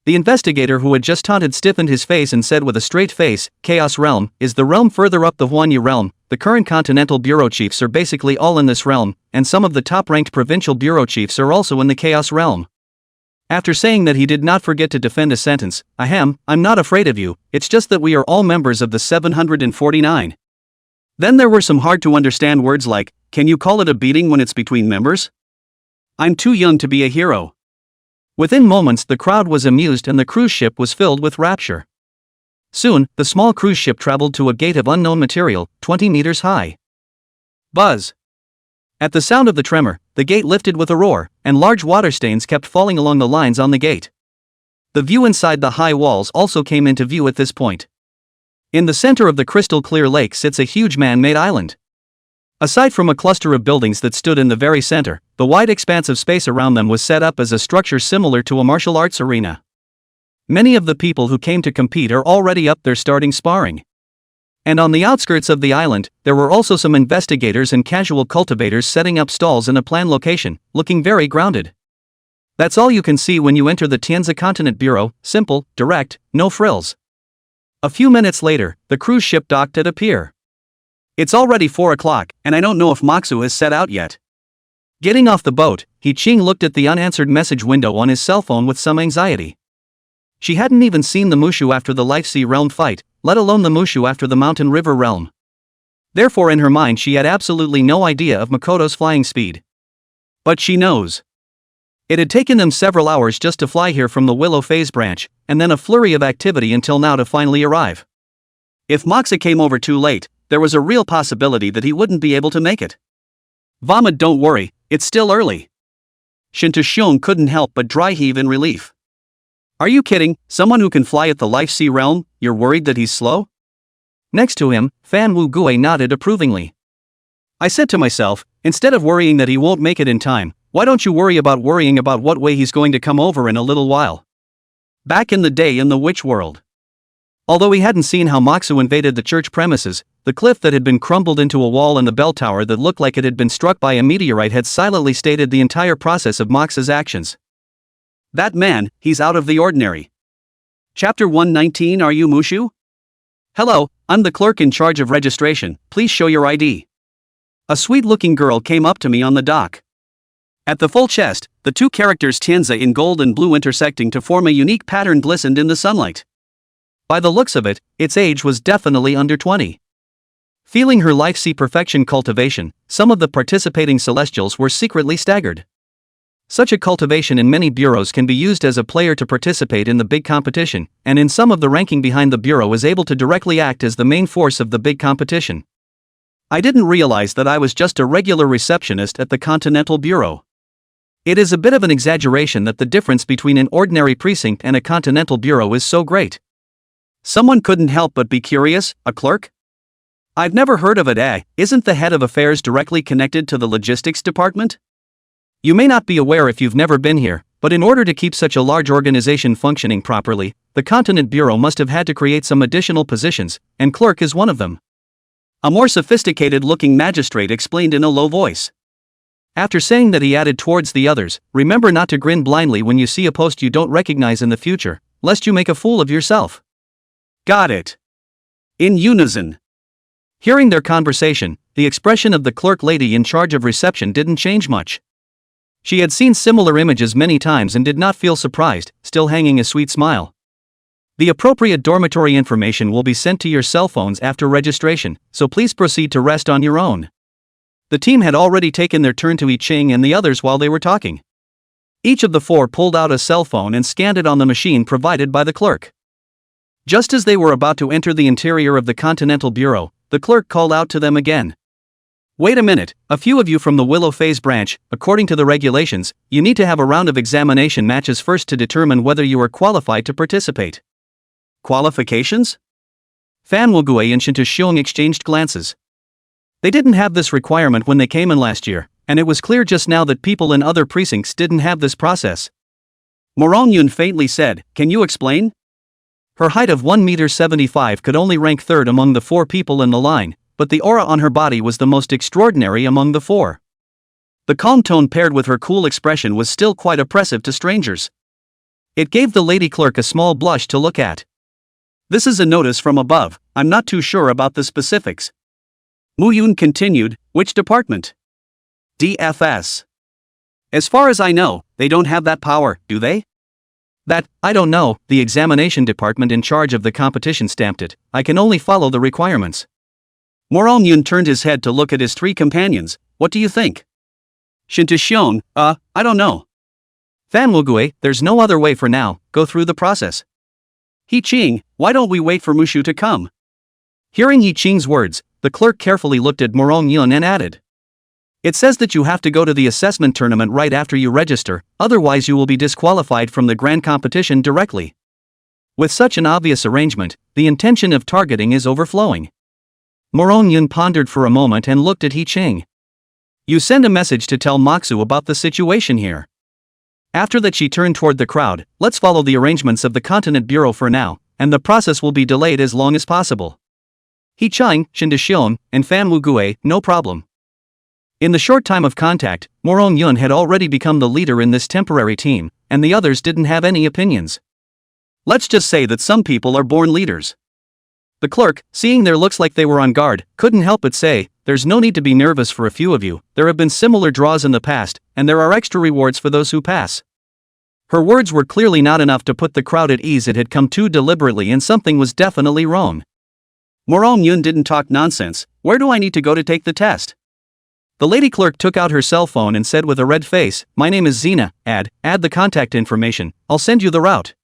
The investigator who had just taunted stiffened his face and said with a straight face, Chaos Realm is the realm further up the Huanyu realm. The current Continental Bureau chiefs are basically all in this realm, and some of the top-ranked provincial bureau chiefs are also in the Chaos realm. After saying that, he did not forget to defend a sentence. I'm not afraid of you, it's just that we are all members of the 749. Then there were some hard-to-understand words like, can you call it a beating when it's between members? I'm too young to be a hero. Within moments the crowd was amused and the cruise ship was filled with rapture. Soon, the small cruise ship traveled to a gate of unknown material, 20 meters high. Buzz! At the sound of the tremor, the gate lifted with a roar, and large water stains kept falling along the lines on the gate. The view inside the high walls also came into view at this point. In the center of the crystal-clear lake sits a huge man-made island. Aside from a cluster of buildings that stood in the very center, the wide expanse of space around them was set up as a structure similar to a martial arts arena. Many of the people who came to compete are already up there starting sparring. And on the outskirts of the island, there were also some investigators and casual cultivators setting up stalls in a planned location, looking very grounded. That's all you can see when you enter the Tianzi Continent Bureau, simple, direct, no frills. A few minutes later, the cruise ship docked at a pier. It's already 4 o'clock, and I don't know if Moxu has set out yet. Getting off the boat, He Qing looked at the unanswered message window on his cell phone with some anxiety. She hadn't even seen the Mushu after the Life Sea realm fight, let alone the Mushu after the Mountain River realm. Therefore in her mind she had absolutely no idea of Makoto's flying speed. But she knows. It had taken them several hours just to fly here from the Willow Phase branch, and then a flurry of activity until now to finally arrive. If Moxa came over too late, there was a real possibility that he wouldn't be able to make it. Vomit, don't worry, it's still early. Shin Tae-seong couldn't help but dry heave in relief. Are you kidding? Someone who can fly at the life sea realm, you're worried that he's slow? Next to him, Fan Wu-gue nodded approvingly. I said to myself, instead of worrying that he won't make it in time, why don't you worrying about what way he's going to come over in a little while? Back in the day in the witch world. Although he hadn't seen how Moxu invaded the church premises, the cliff that had been crumbled into a wall and the bell tower that looked like it had been struck by a meteorite had silently stated the entire process of Mox's actions. That man, he's out of the ordinary. Chapter 119. Are you Mushu? Hello, I'm the clerk in charge of registration, please show your ID. A sweet-looking girl came up to me on the dock. At the full chest, the two characters Tianzi in gold and blue intersecting to form a unique pattern glistened in the sunlight. By the looks of it, its age was definitely under 20. Feeling her life see perfection cultivation, some of the participating celestials were secretly staggered. Such a cultivation in many bureaus can be used as a player to participate in the big competition, and in some of the ranking behind the bureau is able to directly act as the main force of the big competition. I didn't realize that I was just a regular receptionist at the Continental Bureau. It is a bit of an exaggeration that the difference between an ordinary precinct and a Continental Bureau is so great. Someone couldn't help but be curious, a clerk? I've never heard of it. Isn't the head of affairs directly connected to the logistics department? You may not be aware if you've never been here, but in order to keep such a large organization functioning properly, the Continent Bureau must have had to create some additional positions, and clerk is one of them. A more sophisticated-looking magistrate explained in a low voice. After saying that, he added towards the others, remember not to grin blindly when you see a post you don't recognize in the future, lest you make a fool of yourself. Got it. In unison. Hearing their conversation, the expression of the clerk lady in charge of reception didn't change much. She had seen similar images many times and did not feel surprised, still hanging a sweet smile. The appropriate dormitory information will be sent to your cell phones after registration, so please proceed to rest on your own. The team had already taken their turn to He Qing and the others while they were talking. Each of the four pulled out a cell phone and scanned it on the machine provided by the clerk. Just as they were about to enter the interior of the Continental Bureau, the clerk called out to them again. Wait a minute, a few of you from the Willow Phase branch, according to the regulations, you need to have a round of examination matches first to determine whether you are qualified to participate. Qualifications? Fan Wu-gue and Shin Tae-seong exchanged glances. They didn't have this requirement when they came in last year, and it was clear just now that people in other precincts didn't have this process. Morong-yun faintly said, can you explain? Her height of 1.75 m could only rank third among the four people in the line, but the aura on her body was the most extraordinary among the four. The calm tone paired with her cool expression was still quite oppressive to strangers. It gave the lady clerk a small blush to look at. This is a notice from above, I'm not too sure about the specifics. Mu-yun continued, which department? DFS. As far as I know, they don't have that power, do they? That, I don't know, the examination department in charge of the competition stamped it, I can only follow the requirements. Morong-yun turned his head to look at his three companions, what do you think? Shin Tae-seong, I don't know. Fan Wu-gue, there's no other way for now, go through the process. He Qing, why don't we wait for Mushu to come? Hearing He Qing's words, the clerk carefully looked at Morong-yun and added. It says that you have to go to the assessment tournament right after you register, otherwise you will be disqualified from the grand competition directly. With such an obvious arrangement, the intention of targeting is overflowing. Morong-yun pondered for a moment and looked at He Qing. You send a message to tell Moxu about the situation here. After that she turned toward the crowd, let's follow the arrangements of the Continent Bureau for now, and the process will be delayed as long as possible. He Qing, Shin Tae-seong, and Fan Wu-gue, no problem. In the short time of contact, Morong-yun had already become the leader in this temporary team, and the others didn't have any opinions. Let's just say that some people are born leaders. The clerk, seeing their looks like they were on guard, couldn't help but say, there's no need to be nervous for a few of you, there have been similar draws in the past, and there are extra rewards for those who pass. Her words were clearly not enough to put the crowd at ease. It had come too deliberately and something was definitely wrong. Morong-yun didn't talk nonsense, where do I need to go to take the test? The lady clerk took out her cell phone and said with a red face, my name is Xena, add the contact information, I'll send you the route.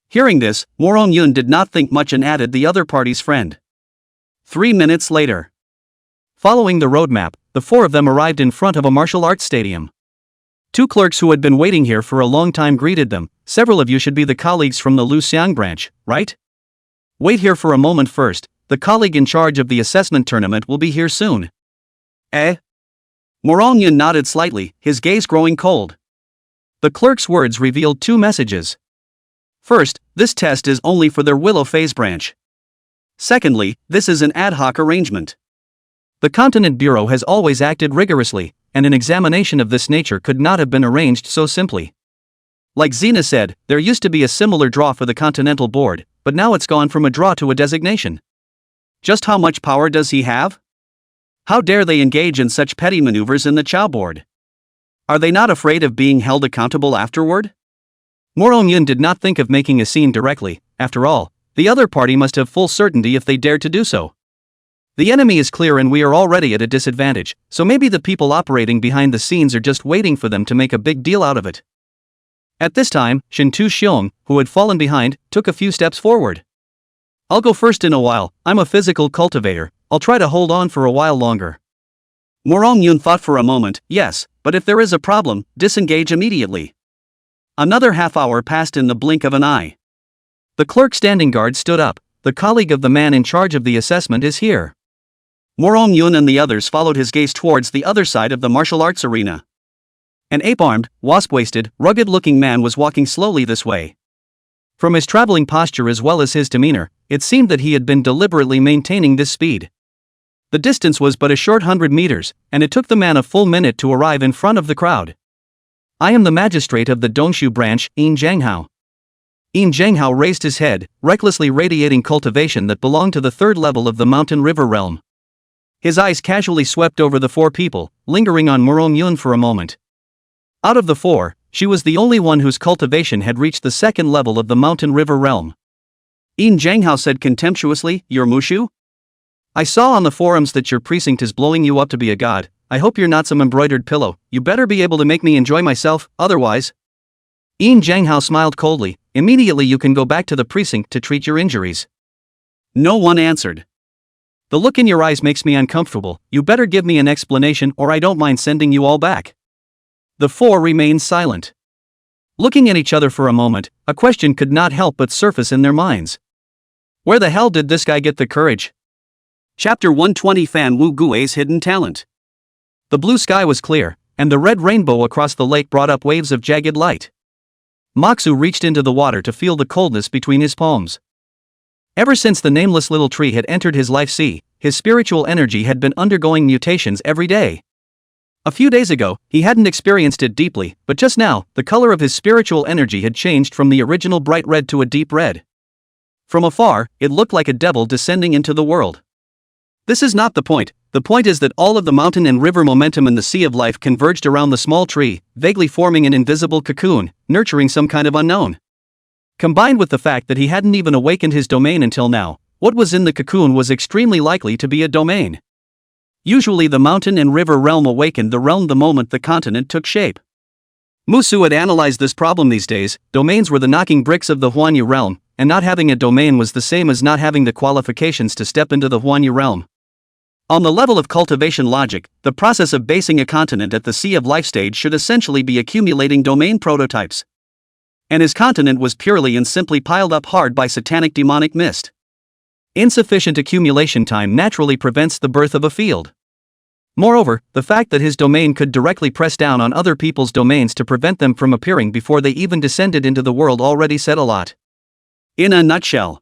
Hearing this, Morong-yun did not think much and added the other party's friend. 3 minutes later. Following the roadmap, the four of them arrived in front of a martial arts stadium. Two clerks who had been waiting here for a long time greeted them. Several of you should be the colleagues from the Luxiang branch, right? Wait here for a moment first, the colleague in charge of the assessment tournament will be here soon. Eh? Morong Yun nodded slightly, his gaze growing cold. The clerk's words revealed two messages. First, this test is only for their Willow Phase branch. Secondly, this is an ad hoc arrangement. The Continent Bureau has always acted rigorously, and an examination of this nature could not have been arranged so simply. Like Xena said, there used to be a similar draw for the Continental Board, but now it's gone from a draw to a designation. Just how much power does he have? How dare they engage in such petty maneuvers in the Chow Board? Are they not afraid of being held accountable afterward? Morong Yun did not think of making a scene directly. After all, the other party must have full certainty if they dared to do so. The enemy is clear and we are already at a disadvantage, so maybe the people operating behind the scenes are just waiting for them to make a big deal out of it. At this time, Shintu Xiong, who had fallen behind, took a few steps forward. I'll go first in a while, I'm a physical cultivator, I'll try to hold on for a while longer. Morong Yun thought for a moment, yes, but if there is a problem, disengage immediately. Another half hour passed in the blink of an eye. The clerk standing guard stood up, the colleague of the man in charge of the assessment is here. Morong Yun and the others followed his gaze towards the other side of the martial arts arena. An ape-armed, wasp-waisted, rugged-looking man was walking slowly this way. From his traveling posture as well as his demeanor, it seemed that he had been deliberately maintaining this speed. The distance was but a short 100 meters, and it took the man a full minute to arrive in front of the crowd. I am the magistrate of the Dongshu branch, Yin Zhanghao. Yin Zhanghao raised his head, recklessly radiating cultivation that belonged to the third level of the mountain river realm. His eyes casually swept over the four people, lingering on Morong Yun for a moment. Out of the four, she was the only one whose cultivation had reached the second level of the mountain river realm. Yin Zhanghao said contemptuously, "You're Mushu? I saw on the forums that your precinct is blowing you up to be a god. I hope you're not some embroidered pillow. You better be able to make me enjoy myself, otherwise." Yin Zhanghao smiled coldly. "Immediately you can go back to the precinct to treat your injuries." No one answered. "The look in your eyes makes me uncomfortable. You better give me an explanation or I don't mind sending you all back." The four remained silent. Looking at each other for a moment, a question could not help but surface in their minds. Where the hell did this guy get the courage? Chapter 120 Fan Wu Gui's Hidden Talent. The blue sky was clear, and the red rainbow across the lake brought up waves of jagged light. Moxu reached into the water to feel the coldness between his palms. Ever since the nameless little tree had entered his life sea, his spiritual energy had been undergoing mutations every day. A few days ago, he hadn't experienced it deeply, but just now, the color of his spiritual energy had changed from the original bright red to a deep red. From afar, it looked like a devil descending into the world. This is not the point is that all of the mountain and river momentum in the sea of life converged around the small tree, vaguely forming an invisible cocoon, nurturing some kind of unknown. Combined with the fact that he hadn't even awakened his domain until now, what was in the cocoon was extremely likely to be a domain. Usually the mountain and river realm awakened the realm the moment the continent took shape. Musu had analyzed this problem these days. Domains were the knocking bricks of the Huanyu realm, and not having a domain was the same as not having the qualifications to step into the Huanyu realm. On the level of cultivation logic, the process of basing a continent at the Sea of Life stage should essentially be accumulating domain prototypes. And his continent was purely and simply piled up hard by satanic demonic mist. Insufficient accumulation time naturally prevents the birth of a field. Moreover, the fact that his domain could directly press down on other people's domains to prevent them from appearing before they even descended into the world already said a lot. In a nutshell,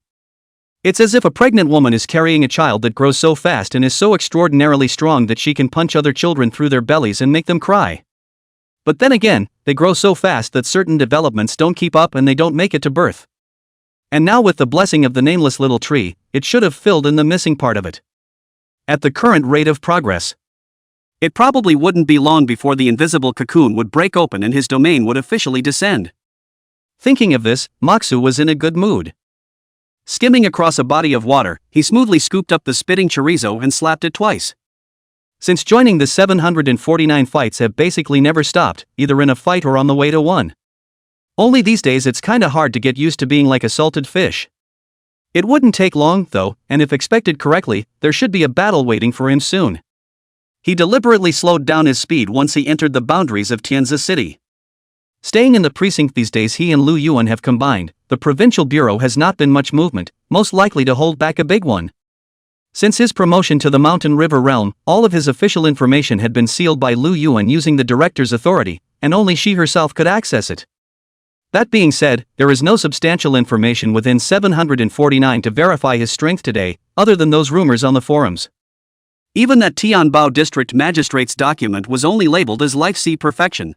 it's as if a pregnant woman is carrying a child that grows so fast and is so extraordinarily strong that she can punch other children through their bellies and make them cry. But then again, they grow so fast that certain developments don't keep up and they don't make it to birth. And now with the blessing of the nameless little tree, it should have filled in the missing part of it. At the current rate of progress, it probably wouldn't be long before the invisible cocoon would break open and his domain would officially descend. Thinking of this, Moxu was in a good mood. Skimming across a body of water, he smoothly scooped up the spitting chorizo and slapped it twice. Since joining the 749 fights have basically never stopped, either in a fight or on the way to one. Only these days it's kinda hard to get used to being like a salted fish. It wouldn't take long, though, and if expected correctly, there should be a battle waiting for him soon. He deliberately slowed down his speed once he entered the boundaries of Tianzi City. Staying in the precinct these days he and Lu Yuan have combined, the provincial bureau has not been much movement, most likely to hold back a big one. Since his promotion to the Mountain River realm, all of his official information had been sealed by Lu Yuan using the director's authority, and only she herself could access it. That being said, there is no substantial information within 749 to verify his strength today, other than those rumors on the forums. Even that Tianbao District Magistrate's document was only labeled as Life C Perfection.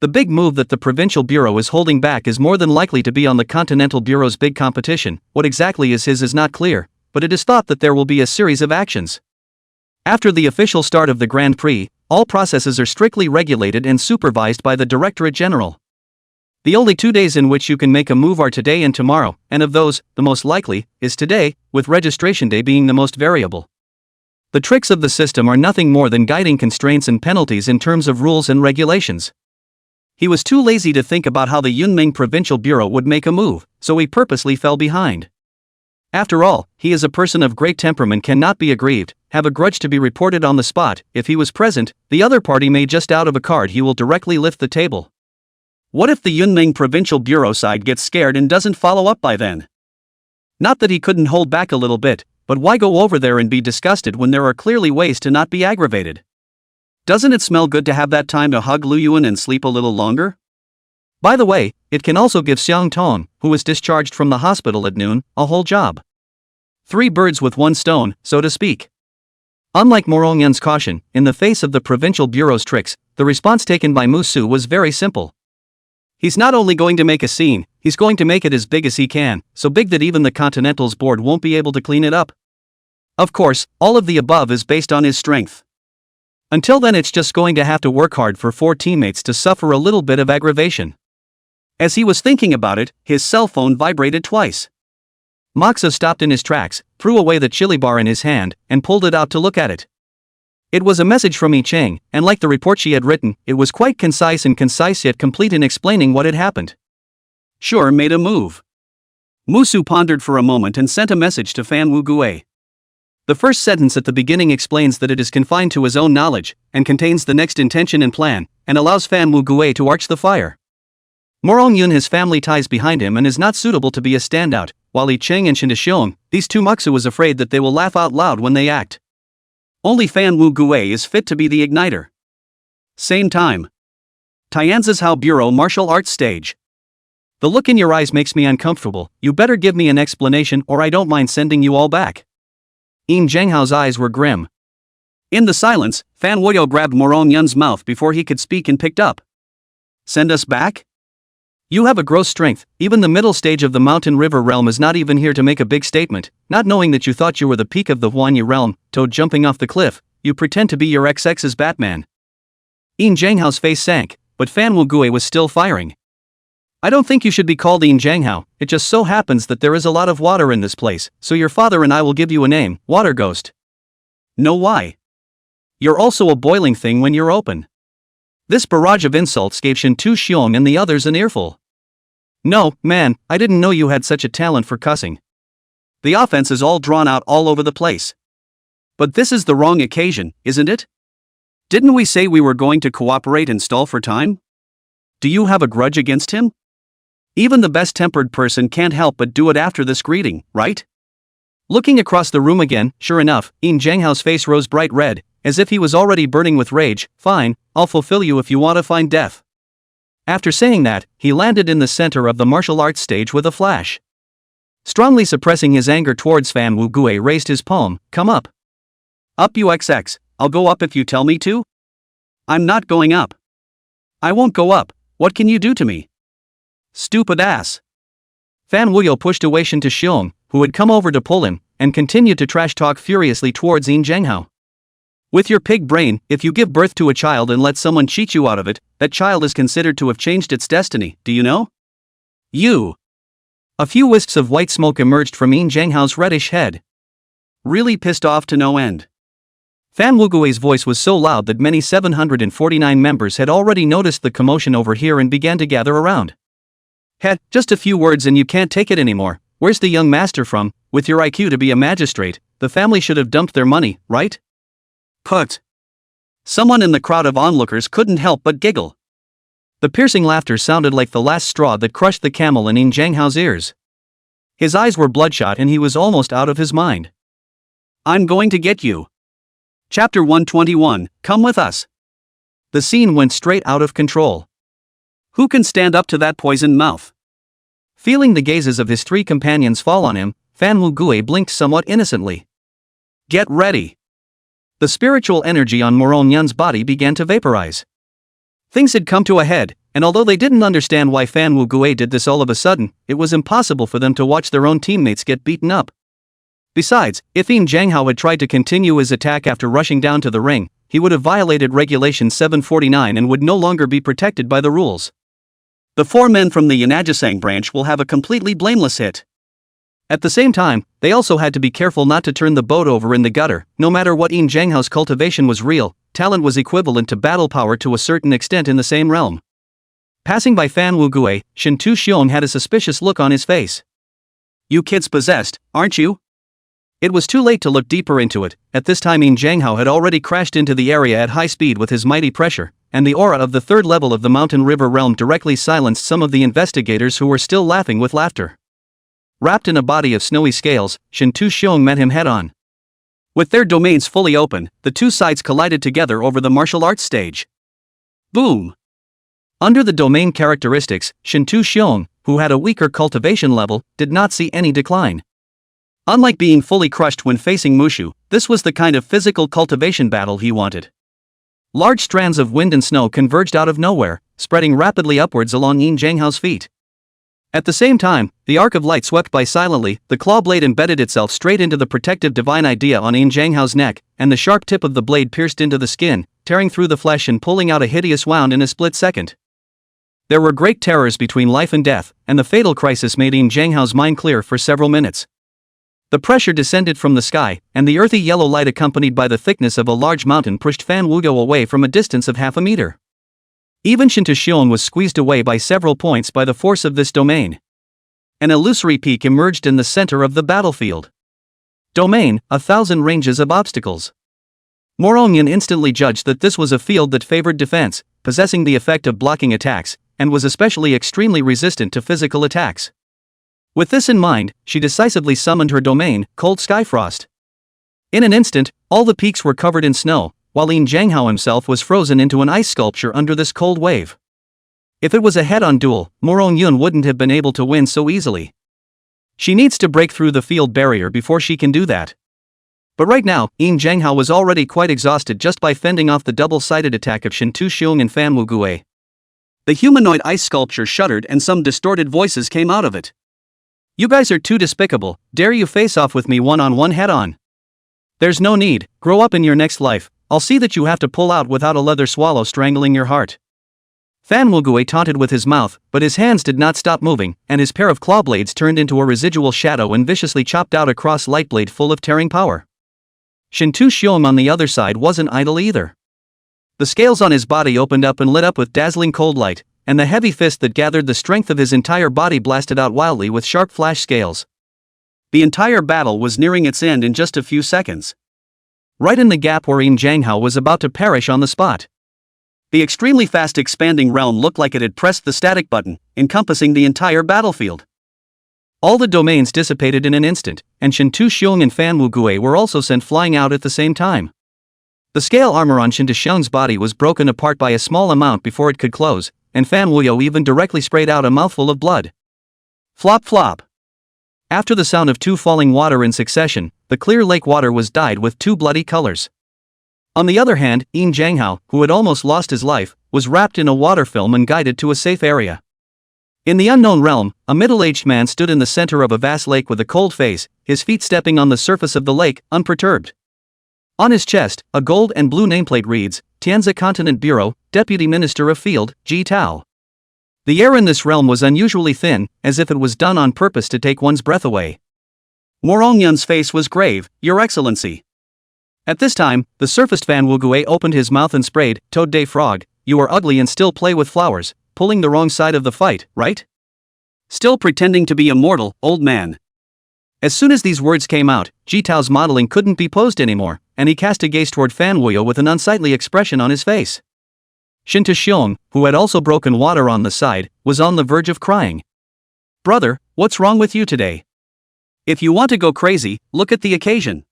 The big move that the Provincial Bureau is holding back is more than likely to be on the Continental Bureau's big competition. What exactly is his is not clear, but it is thought that there will be a series of actions. After the official start of the Grand Prix, all processes are strictly regulated and supervised by the Directorate General. The only 2 days in which you can make a move are today and tomorrow, and of those, the most likely is today, with registration day being the most variable. The tricks of the system are nothing more than guiding constraints and penalties in terms of rules and regulations. He was too lazy to think about how the Yunming Provincial Bureau would make a move, so he purposely fell behind. After all, he is a person of great temperament, cannot be aggrieved, have a grudge to be reported on the spot. If he was present, the other party may just out of a card he will directly lift the table. What if the Yunming Provincial Bureau side gets scared and doesn't follow up by then? Not that he couldn't hold back a little bit, but why go over there and be disgusted when there are clearly ways to not be aggravated? Doesn't it smell good to have that time to hug Lu Yuan and sleep a little longer? By the way, it can also give Xiang Tong, who was discharged from the hospital at noon, a whole job. 3 birds with 1 stone, so to speak. Unlike Morongyan's caution, in the face of the Provincial Bureau's tricks, the response taken by Musu was very simple. He's not only going to make a scene, he's going to make it as big as he can, so big that even the Continental's board won't be able to clean it up. Of course, all of the above is based on his strength. Until then it's just going to have to work hard for 4 teammates to suffer a little bit of aggravation. As he was thinking about it, his cell phone vibrated twice. Moxa stopped in his tracks, threw away the chili bar in his hand, and pulled it out to look at it. It was a message from He Qing, and like the report she had written, it was quite concise yet complete in explaining what had happened. Sure made a move. Musu pondered for a moment and sent a message to Fan Wugui. The first sentence at the beginning explains that it is confined to his own knowledge, and contains the next intention and plan, and allows Fan Wugui to arch the fire. Morong Yun has family ties behind him and is not suitable to be a standout, while He Qing and Shindaxiong, these 2 Muxu was afraid that they will laugh out loud when they act. Only Fan Wugui is fit to be the igniter. Same time. Tianzi's Hao Bureau Martial Arts Stage. The look in your eyes makes me uncomfortable, you better give me an explanation or I don't mind sending you all back. Yin Zhenghao's eyes were grim. In the silence, Fan Wuyo grabbed Morong Yun's mouth before he could speak and picked up. Send us back? You have a gross strength, even the middle stage of the Mountain River realm is not even here to make a big statement, not knowing that you thought you were the peak of the Huanyi realm, Toad jumping off the cliff, you pretend to be your XX's Batman. Yin Zhenghao's face sank, but Fan Wugui was still firing. I don't think you should be called Yin Zhenghao, it just so happens that there is a lot of water in this place, so your father and I will give you a name, Water Ghost. No why? You're also a boiling thing when you're open. This barrage of insults gave Shin Tu Xiong and the others an earful. No, man, I didn't know you had such a talent for cussing. The offense is all drawn out all over the place. But this is the wrong occasion, isn't it? Didn't we say we were going to cooperate and stall for time? Do you have a grudge against him? Even the best-tempered person can't help but do it after this greeting, right? Looking across the room again, sure enough, Yin Zhenghao's face rose bright red, as if he was already burning with rage. Fine, I'll fulfill you if you want to find death. After saying that, he landed in the center of the martial arts stage with a flash. Strongly suppressing his anger towards Fan Wugui raised his palm, come up. Up you XX, I'll go up if you tell me to? I'm not going up. I won't go up, what can you do to me? Stupid ass. Fan Wuyo pushed away Shin Tu Xiong, who had come over to pull him, and continued to trash talk furiously towards Yin Zhenghao. With your pig brain, if you give birth to a child and let someone cheat you out of it, that child is considered to have changed its destiny, do you know? You. A few wisps of white smoke emerged from Yin Zhenghao's reddish head. Really pissed off to no end. Fan Wugui's voice was so loud that many 749 members had already noticed the commotion over here and began to gather around. Just a few words and you can't take it anymore. Where's the young master from? With your IQ to be a magistrate, the family should have dumped their money, right? Put. Someone in the crowd of onlookers couldn't help but giggle. The piercing laughter sounded like the last straw that crushed the camel in Yin Zhanghao's ears. His eyes were bloodshot and he was almost out of his mind. I'm going to get you. Chapter 121, Come with us. The scene went straight out of control. Who can stand up to that poisoned mouth? Feeling the gazes of his three companions fall on him, Fan Wugui blinked somewhat innocently. Get ready. The spiritual energy on Morong Yun's body began to vaporize. Things had come to a head, and although they didn't understand why Fan Wugui did this all of a sudden, it was impossible for them to watch their own teammates get beaten up. Besides, if Yin Zhanghao had tried to continue his attack after rushing down to the ring, he would have violated Regulation 749 and would no longer be protected by the rules. The four men from the Yanajisang branch will have a completely blameless hit. At the same time, they also had to be careful not to turn the boat over in the gutter. No matter what Yin Zhanghao's cultivation was real, talent was equivalent to battle power to a certain extent in the same realm. Passing by Fan Wugui, Shen Tu-xiong had a suspicious look on his face. You kids possessed, aren't you? It was too late to look deeper into it. At this time Yin Zhanghao had already crashed into the area at high speed with his mighty pressure, and the aura of the third level of the Mountain River realm directly silenced some of the investigators who were still laughing with laughter. Wrapped in a body of snowy scales, Shen Tu-xiong met him head-on. With their domains fully open, the two sides collided together over the martial arts stage. Boom! Under the domain characteristics, Shen Tu-xiong, who had a weaker cultivation level, did not see any decline. Unlike being fully crushed when facing Mushu, this was the kind of physical cultivation battle he wanted. Large strands of wind and snow converged out of nowhere, spreading rapidly upwards along Yin Zhanghao's feet. At the same time, the arc of light swept by silently, the claw blade embedded itself straight into the protective divine idea on Yin Zhanghao's neck, and the sharp tip of the blade pierced into the skin, tearing through the flesh and pulling out a hideous wound in a split second. There were great terrors between life and death, and the fatal crisis made Yin Zhanghao's mind clear for several minutes. The pressure descended from the sky, and the earthy yellow light accompanied by the thickness of a large mountain pushed Fan Wugui away from a distance of half a meter. Even Shen Tu-xiong was squeezed away by several points by the force of this domain. An illusory peak emerged in the center of the battlefield. Domain, 1,000 ranges of obstacles. Morong Yun instantly judged that this was a field that favored defense, possessing the effect of blocking attacks, and was especially extremely resistant to physical attacks. With this in mind, she decisively summoned her domain, Cold Sky Frost. In an instant, all the peaks were covered in snow, while Yin Zhanghao himself was frozen into an ice sculpture under this cold wave. If it was a head-on duel, Morong Yun wouldn't have been able to win so easily. She needs to break through the field barrier before she can do that. But right now, Yin Zhanghao was already quite exhausted just by fending off the double-sided attack of Shen Tu-xiong and Fan Wugui. The humanoid ice sculpture shuddered and some distorted voices came out of it. You guys are too despicable, dare you face off with me one-on-one head-on? There's no need, grow up in your next life, I'll see that you have to pull out without a leather swallow strangling your heart. Fan Wugui taunted with his mouth, but his hands did not stop moving, and his pair of claw blades turned into a residual shadow and viciously chopped out a cross light blade full of tearing power. Shen Tu-xiong on the other side wasn't idle either. The scales on his body opened up and lit up with dazzling cold light, and the heavy fist that gathered the strength of his entire body blasted out wildly with sharp flash scales. The entire battle was nearing its end in just a few seconds. Right in the gap where Yin Zhanghao was about to perish on the spot. The extremely fast expanding realm looked like it had pressed the static button, encompassing the entire battlefield. All the domains dissipated in an instant, and Shen Tu-xiong and Fan Wugui were also sent flying out at the same time. The scale armor on Shen Tu-xiong's body was broken apart by a small amount before it could close, and Fan Wugui even directly sprayed out a mouthful of blood. Flop flop. After the sound of two falling water in succession, the clear lake water was dyed with two bloody colors. On the other hand, Yin Zhanghao, who had almost lost his life, was wrapped in a water film and guided to a safe area. In the unknown realm, a middle-aged man stood in the center of a vast lake with a cold face, his feet stepping on the surface of the lake, unperturbed. On his chest, a gold and blue nameplate reads, Tianzi Continent Bureau, Deputy Minister of Field, Ji Tao. The air in this realm was unusually thin, as if it was done on purpose to take one's breath away. Morong Yun's face was grave, Your Excellency. At this time, the surfaced Fan Wugui opened his mouth and sprayed, Toad Day Frog, you are ugly and still play with flowers, pulling the wrong side of the fight, right? Still pretending to be immortal, old man. As soon as these words came out, Ji Tao's modeling couldn't be posed anymore, and he cast a gaze toward Fan Wugui with an unsightly expression on his face. Shin Taxiong, who had also broken water on the side, was on the verge of crying. "Brother, what's wrong with you today? If you want to go crazy, look at the occasion."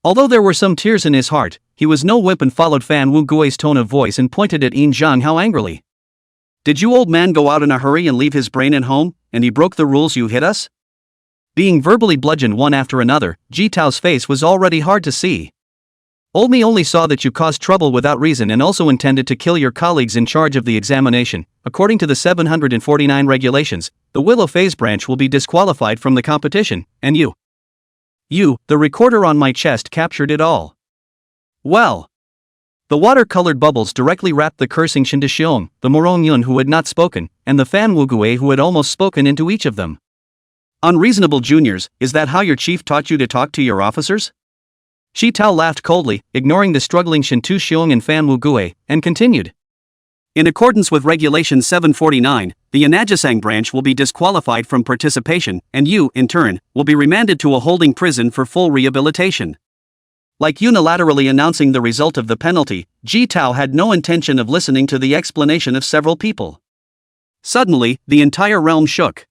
Although there were some tears in his heart, he was no wimp and followed Fan Wugui's tone of voice and pointed at Yin Zhang Hao angrily. "Did you old man go out in a hurry and leave his brain at home, and he broke the rules you hit us?" Being verbally bludgeoned one after another, Ji Tao's face was already hard to see. "Old me only saw that you caused trouble without reason and also intended to kill your colleagues in charge of the examination. According to the 749 regulations, the Willow Phase branch will be disqualified from the competition, and you, the recorder on my chest captured it all." Well. The water-colored bubbles directly wrapped the cursing Shin Taxiong, the Morong Yun who had not spoken, and the Fan Wugui who had almost spoken into each of them. "Unreasonable juniors, is that how your chief taught you to talk to your officers?" Shi Tao laughed coldly, ignoring the struggling Shin Taxiong and Fan Wugui, and continued. "In accordance with Regulation 749, the Yanajisang branch will be disqualified from participation, and you, in turn, will be remanded to a holding prison for full rehabilitation." Like unilaterally announcing the result of the penalty, Ji Tao had no intention of listening to the explanation of several people. Suddenly, the entire realm shook.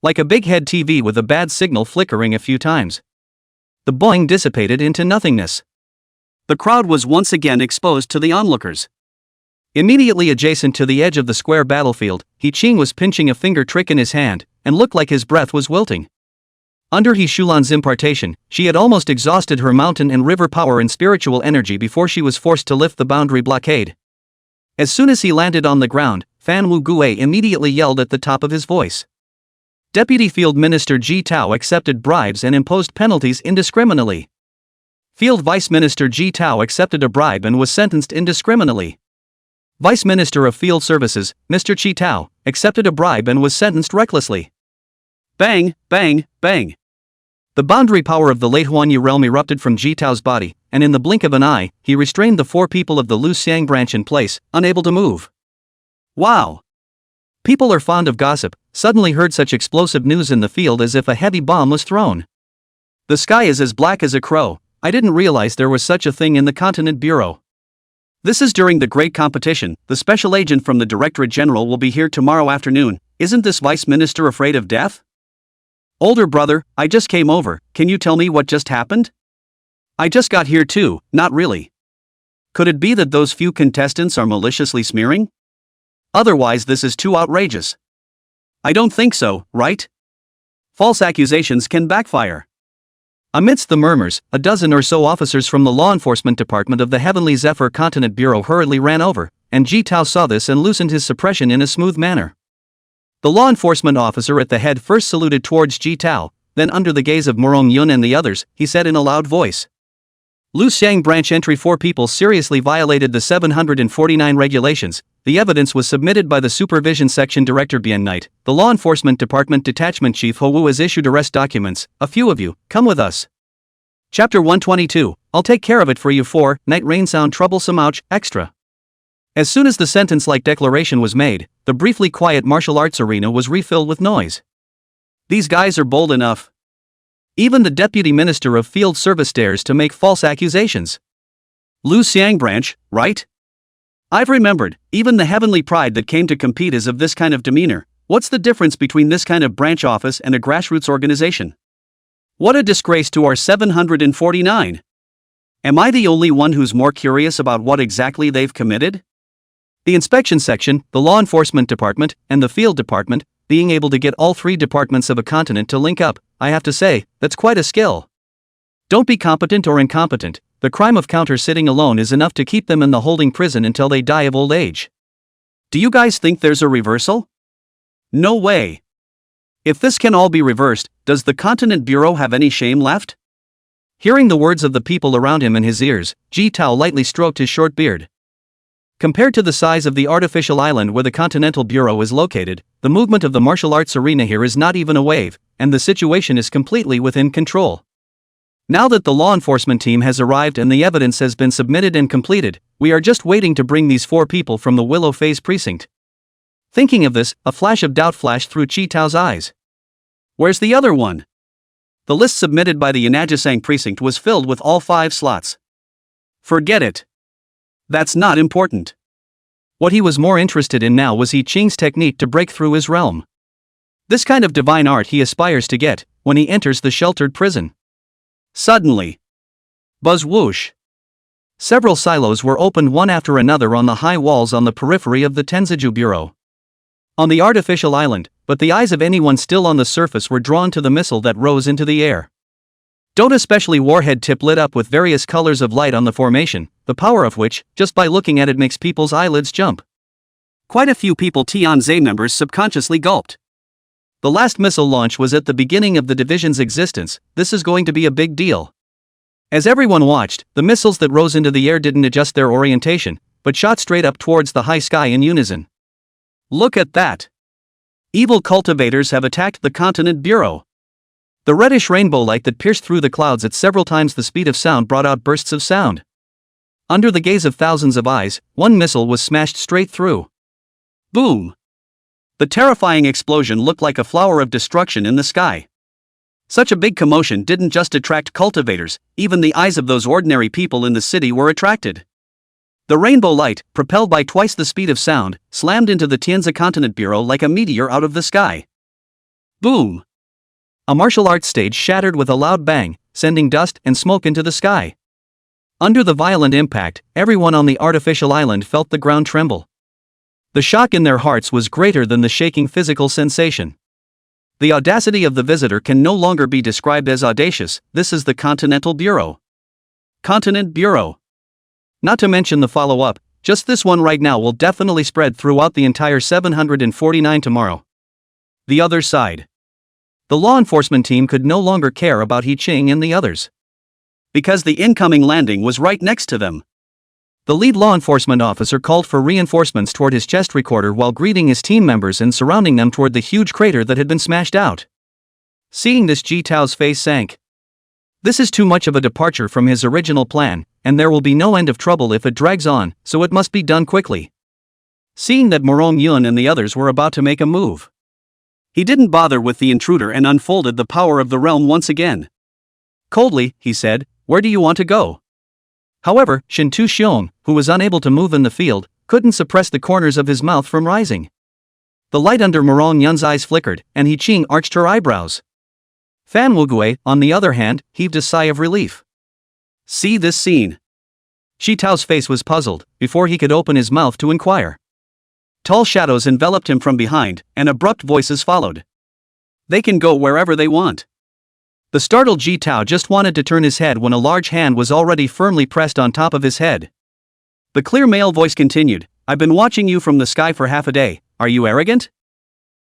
Like a big head TV with a bad signal flickering a few times. The boing dissipated into nothingness. The crowd was once again exposed to the onlookers. Immediately adjacent to the edge of the square battlefield, He Qing was pinching a finger trick in his hand, and looked like his breath was wilting. Under He Shulan's impartation, she had almost exhausted her mountain and river power and spiritual energy before she was forced to lift the boundary blockade. As soon as he landed on the ground, Fan Wugui immediately yelled at the top of his voice. Deputy Field Minister Ji Tao accepted bribes and imposed penalties indiscriminately. Field Vice Minister Ji Tao accepted a bribe and was sentenced indiscriminately. Vice Minister of Field Services, Mr. Chi Tao, accepted a bribe and was sentenced recklessly. Bang, bang, bang. The boundary power of the late Huanyi realm erupted from Ji Tao's body, and in the blink of an eye, he restrained the 4 people of the Lu Xiang branch in place, unable to move. Wow! People are fond of gossip, suddenly heard such explosive news in the field as if a heavy bomb was thrown. "The sky is as black as a crow. I didn't realize there was such a thing in the Continent Bureau. This is during the great competition. The special agent from the Directorate General will be here tomorrow afternoon. Isn't this Vice Minister afraid of death?" "Older brother, I just came over. Can you tell me what just happened?" "I just got here too, not really." "Could it be that those few contestants are maliciously smearing? Otherwise this is too outrageous." "I don't think so, right? False accusations can backfire." Amidst the murmurs, a dozen or so officers from the law enforcement department of the Heavenly Zephyr Continent Bureau hurriedly ran over, and Ji Tao saw this and loosened his suppression in a smooth manner. The law enforcement officer at the head first saluted towards Ji Tao, then under the gaze of Morong Yun and the others, he said in a loud voice. "Lu Xiang branch entry 4 people seriously violated the 749 regulations. The evidence was submitted by the Supervision Section Director Bian Knight. The Law Enforcement Department Detachment Chief Ho Wu has issued arrest documents. A few of you, come with us." Chapter 122, I'll take care of it for you 4, Night Rain Sound Troublesome Ouch, Extra. As soon as the sentence-like declaration was made, the briefly quiet martial arts arena was refilled with noise. "These guys are bold enough. Even the Deputy Minister of Field Service dares to make false accusations. Lu Xiang branch, right? I've remembered, even the heavenly pride that came to compete is of this kind of demeanor. What's the difference between this kind of branch office and a grassroots organization? What a disgrace to our 749. Am I the only one who's more curious about what exactly they've committed?" The inspection section, the law enforcement department, and the field department, being able to get all 3 departments of a continent to link up, I have to say, that's quite a skill. Don't be competent or incompetent, the crime of counter-sitting alone is enough to keep them in the holding prison until they die of old age. Do you guys think there's a reversal? No way. If this can all be reversed, does the Continent Bureau have any shame left? Hearing the words of the people around him in his ears, Ji Tao lightly stroked his short beard. Compared to the size of the artificial island where the Continental Bureau is located, the movement of the martial arts arena here is not even a wave, and the situation is completely within control. Now that the law enforcement team has arrived and the evidence has been submitted and completed, we are just waiting to bring these 4 people from the Willow Phase precinct. Thinking of this, a flash of doubt flashed through Chi Tao's eyes. Where's the other one? The list submitted by the Yanajisang precinct was filled with all 5 slots. Forget it. That's not important. What he was more interested in now was He Qing's technique to break through his realm. This kind of divine art he aspires to get when he enters the sheltered prison. Suddenly, buzz whoosh. Several silos were opened one after another on the high walls on the periphery of the Tenziju Bureau. On the artificial island, but the eyes of anyone still on the surface were drawn to the missile that rose into the air. Don't especially warhead tip lit up with various colors of light on the formation, the power of which, just by looking at it, makes people's eyelids jump. Quite a few people Tianze members subconsciously gulped. The last missile launch was at the beginning of the division's existence. This is going to be a big deal. As everyone watched, the missiles that rose into the air didn't adjust their orientation, but shot straight up towards the high sky in unison. Look at that! Evil cultivators have attacked the Continent Bureau. The reddish rainbow light that pierced through the clouds at several times the speed of sound brought out bursts of sound. Under the gaze of thousands of eyes, one missile was smashed straight through. Boom! The terrifying explosion looked like a flower of destruction in the sky. Such a big commotion didn't just attract cultivators, even the eyes of those ordinary people in the city were attracted. The rainbow light, propelled by twice the speed of sound, slammed into the Tianze Continent Bureau like a meteor out of the sky. Boom! A martial arts stage shattered with a loud bang, sending dust and smoke into the sky. Under the violent impact, everyone on the artificial island felt the ground tremble. The shock in their hearts was greater than the shaking physical sensation. The audacity of the visitor can no longer be described as audacious. This is the Continental Bureau. Continent Bureau. Not to mention the follow-up, just this one right now will definitely spread throughout the entire 749 tomorrow. The other side. The law enforcement team could no longer care about He Qing and the others. Because the incoming landing was right next to them. The lead law enforcement officer called for reinforcements toward his chest recorder while greeting his team members and surrounding them toward the huge crater that had been smashed out. Seeing this, Ji Tao's face sank. This is too much of a departure from his original plan, and there will be no end of trouble if it drags on, so it must be done quickly. Seeing that Morong Yun and the others were about to make a move, he didn't bother with the intruder and unfolded the power of the realm once again. Coldly, he said, "Where do you want to go?" However, Shin Tu Xiong, who was unable to move in the field, couldn't suppress the corners of his mouth from rising. The light under Morong Yun's eyes flickered, and He Qing arched her eyebrows. Fan Wugui, on the other hand, heaved a sigh of relief. See this scene. Shi Tao's face was puzzled, before he could open his mouth to inquire. Tall shadows enveloped him from behind, and abrupt voices followed. They can go wherever they want. The startled Ji Tao just wanted to turn his head when a large hand was already firmly pressed on top of his head. The clear male voice continued, "I've been watching you from the sky for half a day. Are you arrogant?"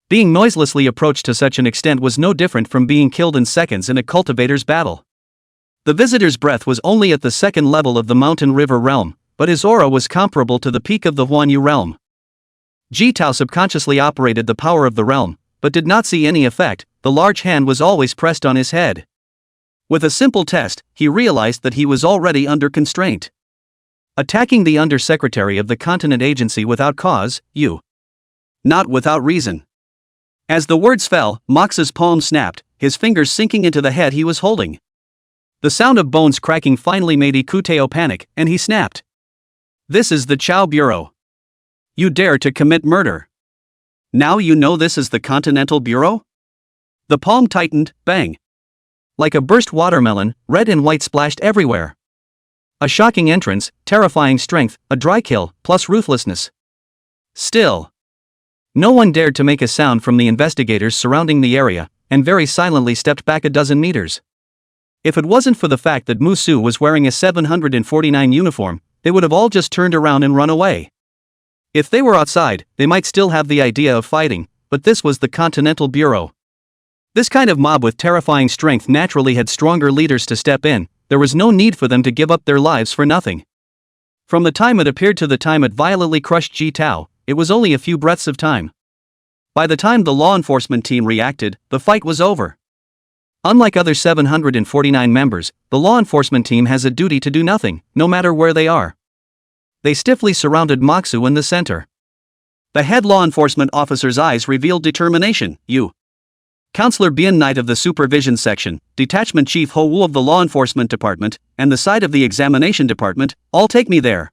Being noiselessly approached to such an extent was no different from being killed in seconds in a cultivator's battle. The visitor's breath was only at the second level of the mountain river realm, but his aura was comparable to the peak of the Huanyu realm. Ji Tao subconsciously operated the power of the realm, but did not see any effect. The large hand was always pressed on his head. With a simple test, he realized that he was already under constraint. Attacking the undersecretary of the Continent Agency without cause, not without reason. As the words fell, Mox's palm snapped, his fingers sinking into the head he was holding. The sound of bones cracking finally made Ikuteo panic, and he snapped. "This is the Chao Bureau. You dare to commit murder. Now you know this is the Continental Bureau?" The palm tightened, bang. Like a burst watermelon, red and white splashed everywhere. A shocking entrance, terrifying strength, a dry kill, plus ruthlessness. Still, no one dared to make a sound from the investigators surrounding the area, and very silently stepped back a dozen meters. If it wasn't for the fact that Musu was wearing a 749 uniform, they would have all just turned around and run away. If they were outside, they might still have the idea of fighting, but this was the Continental Bureau. This kind of mob with terrifying strength naturally had stronger leaders to step in. There was no need for them to give up their lives for nothing. From the time it appeared to the time it violently crushed Ji Tao, it was only a few breaths of time. By the time the law enforcement team reacted, the fight was over. Unlike other 749 members, the law enforcement team has a duty to do nothing, no matter where they are. They stiffly surrounded Moxu in the center. The head law enforcement officer's eyes revealed determination. Counselor Bian Knight of the Supervision Section, Detachment Chief Ho Wu of the Law Enforcement Department, and the side of the Examination Department, all take me there.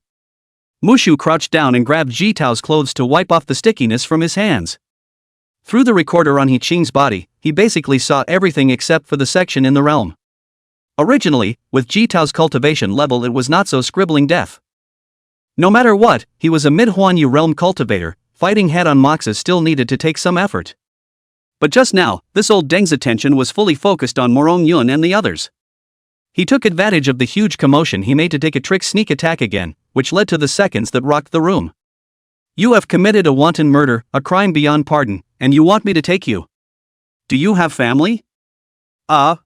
Mushu crouched down and grabbed Jitao's clothes to wipe off the stickiness from his hands. Through the recorder on He Qing's body, he basically saw everything except for the section in the realm. Originally, with Jitao's cultivation level, it was not so scribbling deaf. No matter what, he was a mid-Huanyu realm cultivator. Fighting head-on Moxa still needed to take some effort. But just now, this old Deng's attention was fully focused on Morong Yun and the others. He took advantage of the huge commotion he made to take a trick sneak attack again, which led to the seconds that rocked the room. You have committed a wanton murder, a crime beyond pardon, and you want me to take you? Do you have family? Of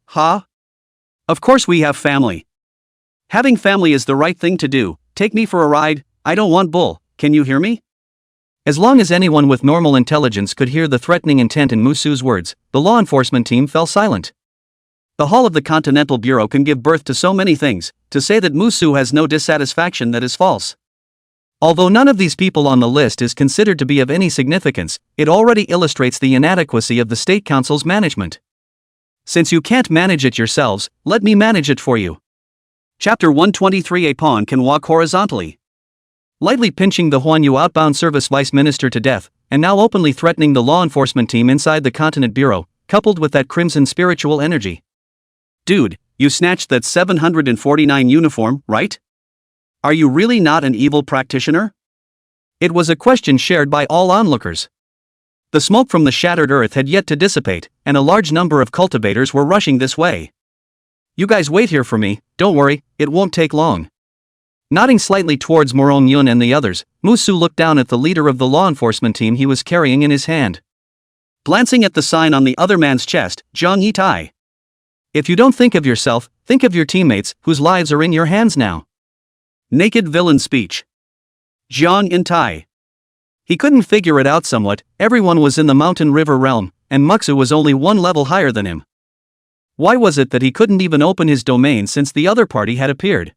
course we have family. Having family is the right thing to do. Take me for a ride. I don't want bull, can you hear me? As long as anyone with normal intelligence could hear the threatening intent in Musu's words, the law enforcement team fell silent. The Hall of the Continental Bureau can give birth to so many things. To say that Musu has no dissatisfaction, that is false. Although none of these people on the list is considered to be of any significance, it already illustrates the inadequacy of the State Council's management. Since you can't manage it yourselves, let me manage it for you. Chapter 123. A pawn can walk horizontally. Lightly pinching the Huanyu outbound service vice minister to death, and now openly threatening the law enforcement team inside the Continent Bureau, coupled with that crimson spiritual energy. Dude, you snatched that 749 uniform, right? Are you really not an evil practitioner? It was a question shared by all onlookers. The smoke from the shattered earth had yet to dissipate, and a large number of cultivators were rushing this way. You guys wait here for me, don't worry, it won't take long. Nodding slightly towards Morong Yun and the others, Musu looked down at the leader of the law enforcement team he was carrying in his hand. Glancing at the sign on the other man's chest, Zhang Yitai. If you don't think of yourself, think of your teammates, whose lives are in your hands now. Naked villain speech. Zhang Yitai. He couldn't figure it out somewhat. Everyone was in the mountain river realm, and Muxu was only one level higher than him. Why was it that he couldn't even open his domain since the other party had appeared?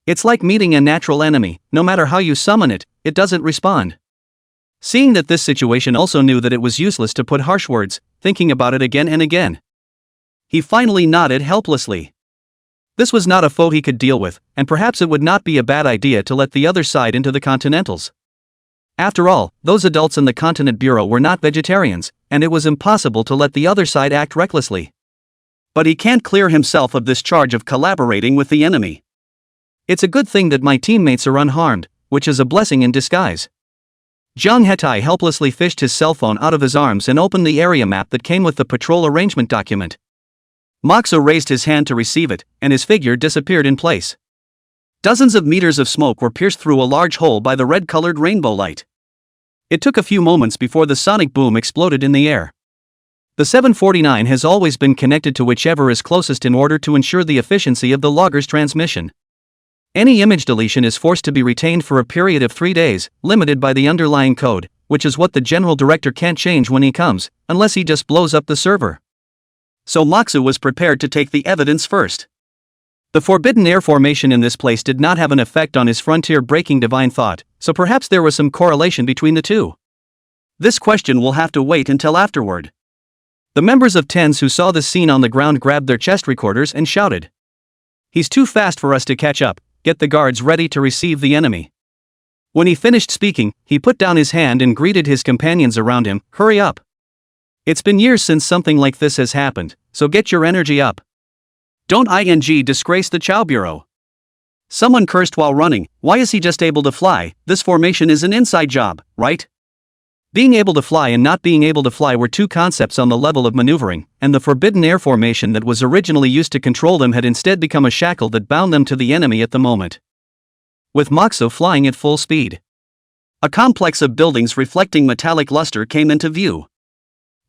It's like meeting a natural enemy. No matter how you summon it, it doesn't respond. Seeing that this situation also knew that it was useless to put harsh words, thinking about it again and again, he finally nodded helplessly. This was not a foe he could deal with, and perhaps it would not be a bad idea to let the other side into the Continentals. After all, those adults in the Continent Bureau were not vegetarians, and it was impossible to let the other side act recklessly. But he can't clear himself of this charge of collaborating with the enemy. It's a good thing that my teammates are unharmed, which is a blessing in disguise. Zhang Hetai helplessly fished his cell phone out of his arms and opened the area map that came with the patrol arrangement document. Moxo raised his hand to receive it, and his figure disappeared in place. Dozens of meters of smoke were pierced through a large hole by the red-colored rainbow light. It took a few moments before the sonic boom exploded in the air. The 749 has always been connected to whichever is closest in order to ensure the efficiency of the logger's transmission. Any image deletion is forced to be retained for a period of 3 days, limited by the underlying code, which is what the general director can't change when he comes, unless he just blows up the server. So Moxu was prepared to take the evidence first. The forbidden air formation in this place did not have an effect on his frontier-breaking divine thought, so perhaps there was some correlation between the two. This question will have to wait until afterward. The members of TENS who saw this scene on the ground grabbed their chest recorders and shouted. He's too fast for us to catch up. Get the guards ready to receive the enemy. When he finished speaking, he put down his hand and greeted his companions around him. Hurry up. It's been years since something like this has happened, so get your energy up. Don't disgrace the Chow Bureau. Someone cursed while running. Why is he just able to fly? This formation is an inside job, right? Being able to fly and not being able to fly were two concepts on the level of maneuvering, and the forbidden air formation that was originally used to control them had instead become a shackle that bound them to the enemy at the moment. With Moxo flying at full speed, a complex of buildings reflecting metallic luster came into view.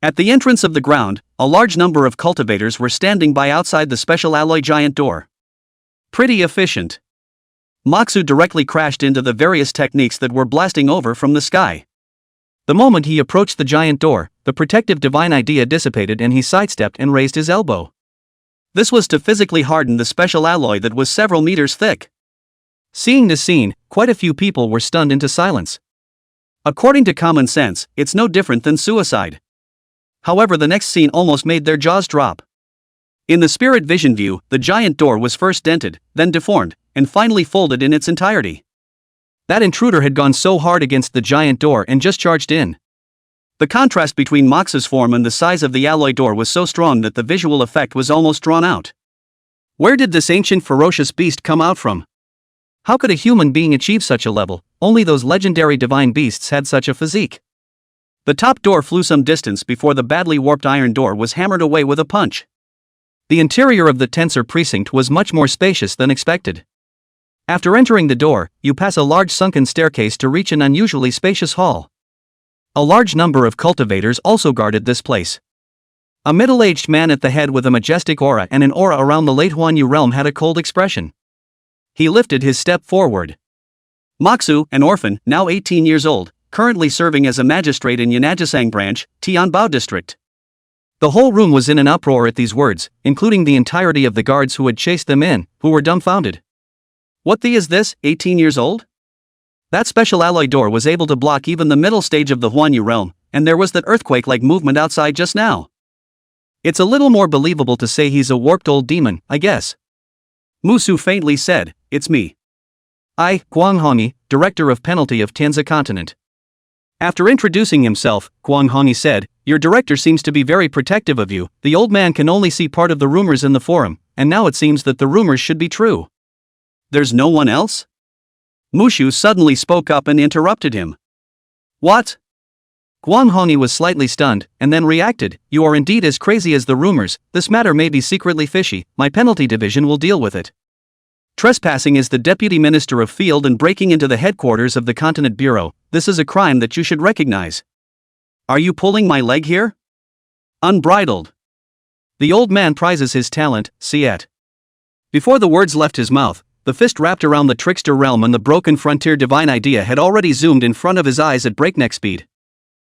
At the entrance of the ground, a large number of cultivators were standing by outside the special alloy giant door. Pretty efficient. Moxu directly crashed into the various techniques that were blasting over from the sky. The moment he approached the giant door, the protective divine idea dissipated and he sidestepped and raised his elbow. This was to physically harden the special alloy that was several meters thick. Seeing this scene, quite a few people were stunned into silence. According to common sense, it's no different than suicide. However, the next scene almost made their jaws drop. In the spirit vision view, the giant door was first dented, then deformed, and finally folded in its entirety. That intruder had gone so hard against the giant door and just charged in. The contrast between Mox's form and the size of the alloy door was so strong that the visual effect was almost drawn out. Where did this ancient ferocious beast come out from? How could a human being achieve such a level? Only those legendary divine beasts had such a physique. The top door flew some distance before the badly warped iron door was hammered away with a punch. The interior of the tensor precinct was much more spacious than expected. After entering the door, you pass a large sunken staircase to reach an unusually spacious hall. A large number of cultivators also guarded this place. A middle-aged man at the head with a majestic aura and an aura around the late Huan Yu realm had a cold expression. He lifted his step forward. Moxu, an orphan, now 18 years old, currently serving as a magistrate in Yanajisang branch, Tianbao district. The whole room was in an uproar at these words, including the entirety of the guards who had chased them in, who were dumbfounded. What the is this, 18 years old? That special alloy door was able to block even the middle stage of the Huan Yu realm, and there was that earthquake-like movement outside just now. It's a little more believable to say he's a warped old demon, I guess. Musu faintly said, "It's me. I, Guang Hongyi, Director of Penalty of Tianzi Continent." After introducing himself, Guang Hongyi said, "Your director seems to be very protective of you. The old man can only see part of the rumors in the forum, and now it seems that the rumors should be true." "There's no one else?" Mushu suddenly spoke up and interrupted him. "What?" Guang Hongyi was slightly stunned, and then reacted, "You are indeed as crazy as the rumors. This matter may be secretly fishy. My penalty division will deal with it. Trespassing is the Deputy Minister of Field and breaking into the headquarters of the Continent Bureau. This is a crime that you should recognize. Are you pulling my leg here? Unbridled. The old man prizes his talent, see it." Before the words left his mouth, the fist wrapped around the trickster realm and the broken frontier divine idea had already zoomed in front of his eyes at breakneck speed.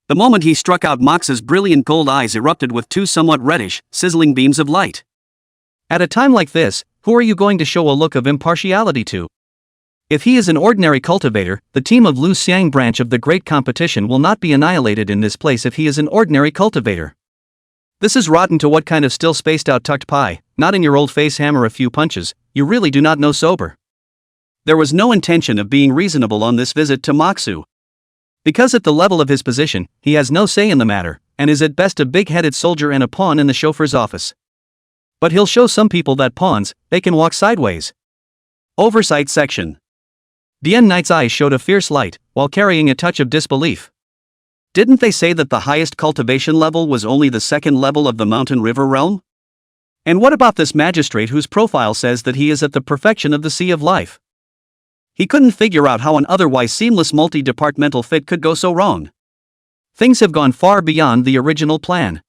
The moment he struck out, Mox's brilliant gold eyes erupted with two somewhat reddish, sizzling beams of light. At a time like this, who are you going to show a look of impartiality to? If he is an ordinary cultivator, the team of Lu Xiang branch of the Great Competition will not be annihilated in this place if he is an ordinary cultivator. This is rotten to what kind of still spaced out tucked pie, not in your old face hammer a few punches, you really do not know sober. There was no intention of being reasonable on this visit to Moxu. Because at the level of his position, he has no say in the matter, and is at best a big-headed soldier and a pawn in the chauffeur's office. But he'll show some people that pawns, they can walk sideways. Oversight section. Dian Knight's eyes showed a fierce light, while carrying a touch of disbelief. Didn't they say that the highest cultivation level was only the second level of the Mountain River realm? And what about this magistrate whose profile says that he is at the perfection of the Sea of Life? He couldn't figure out how an otherwise seamless multi-departmental fit could go so wrong. Things have gone far beyond the original plan.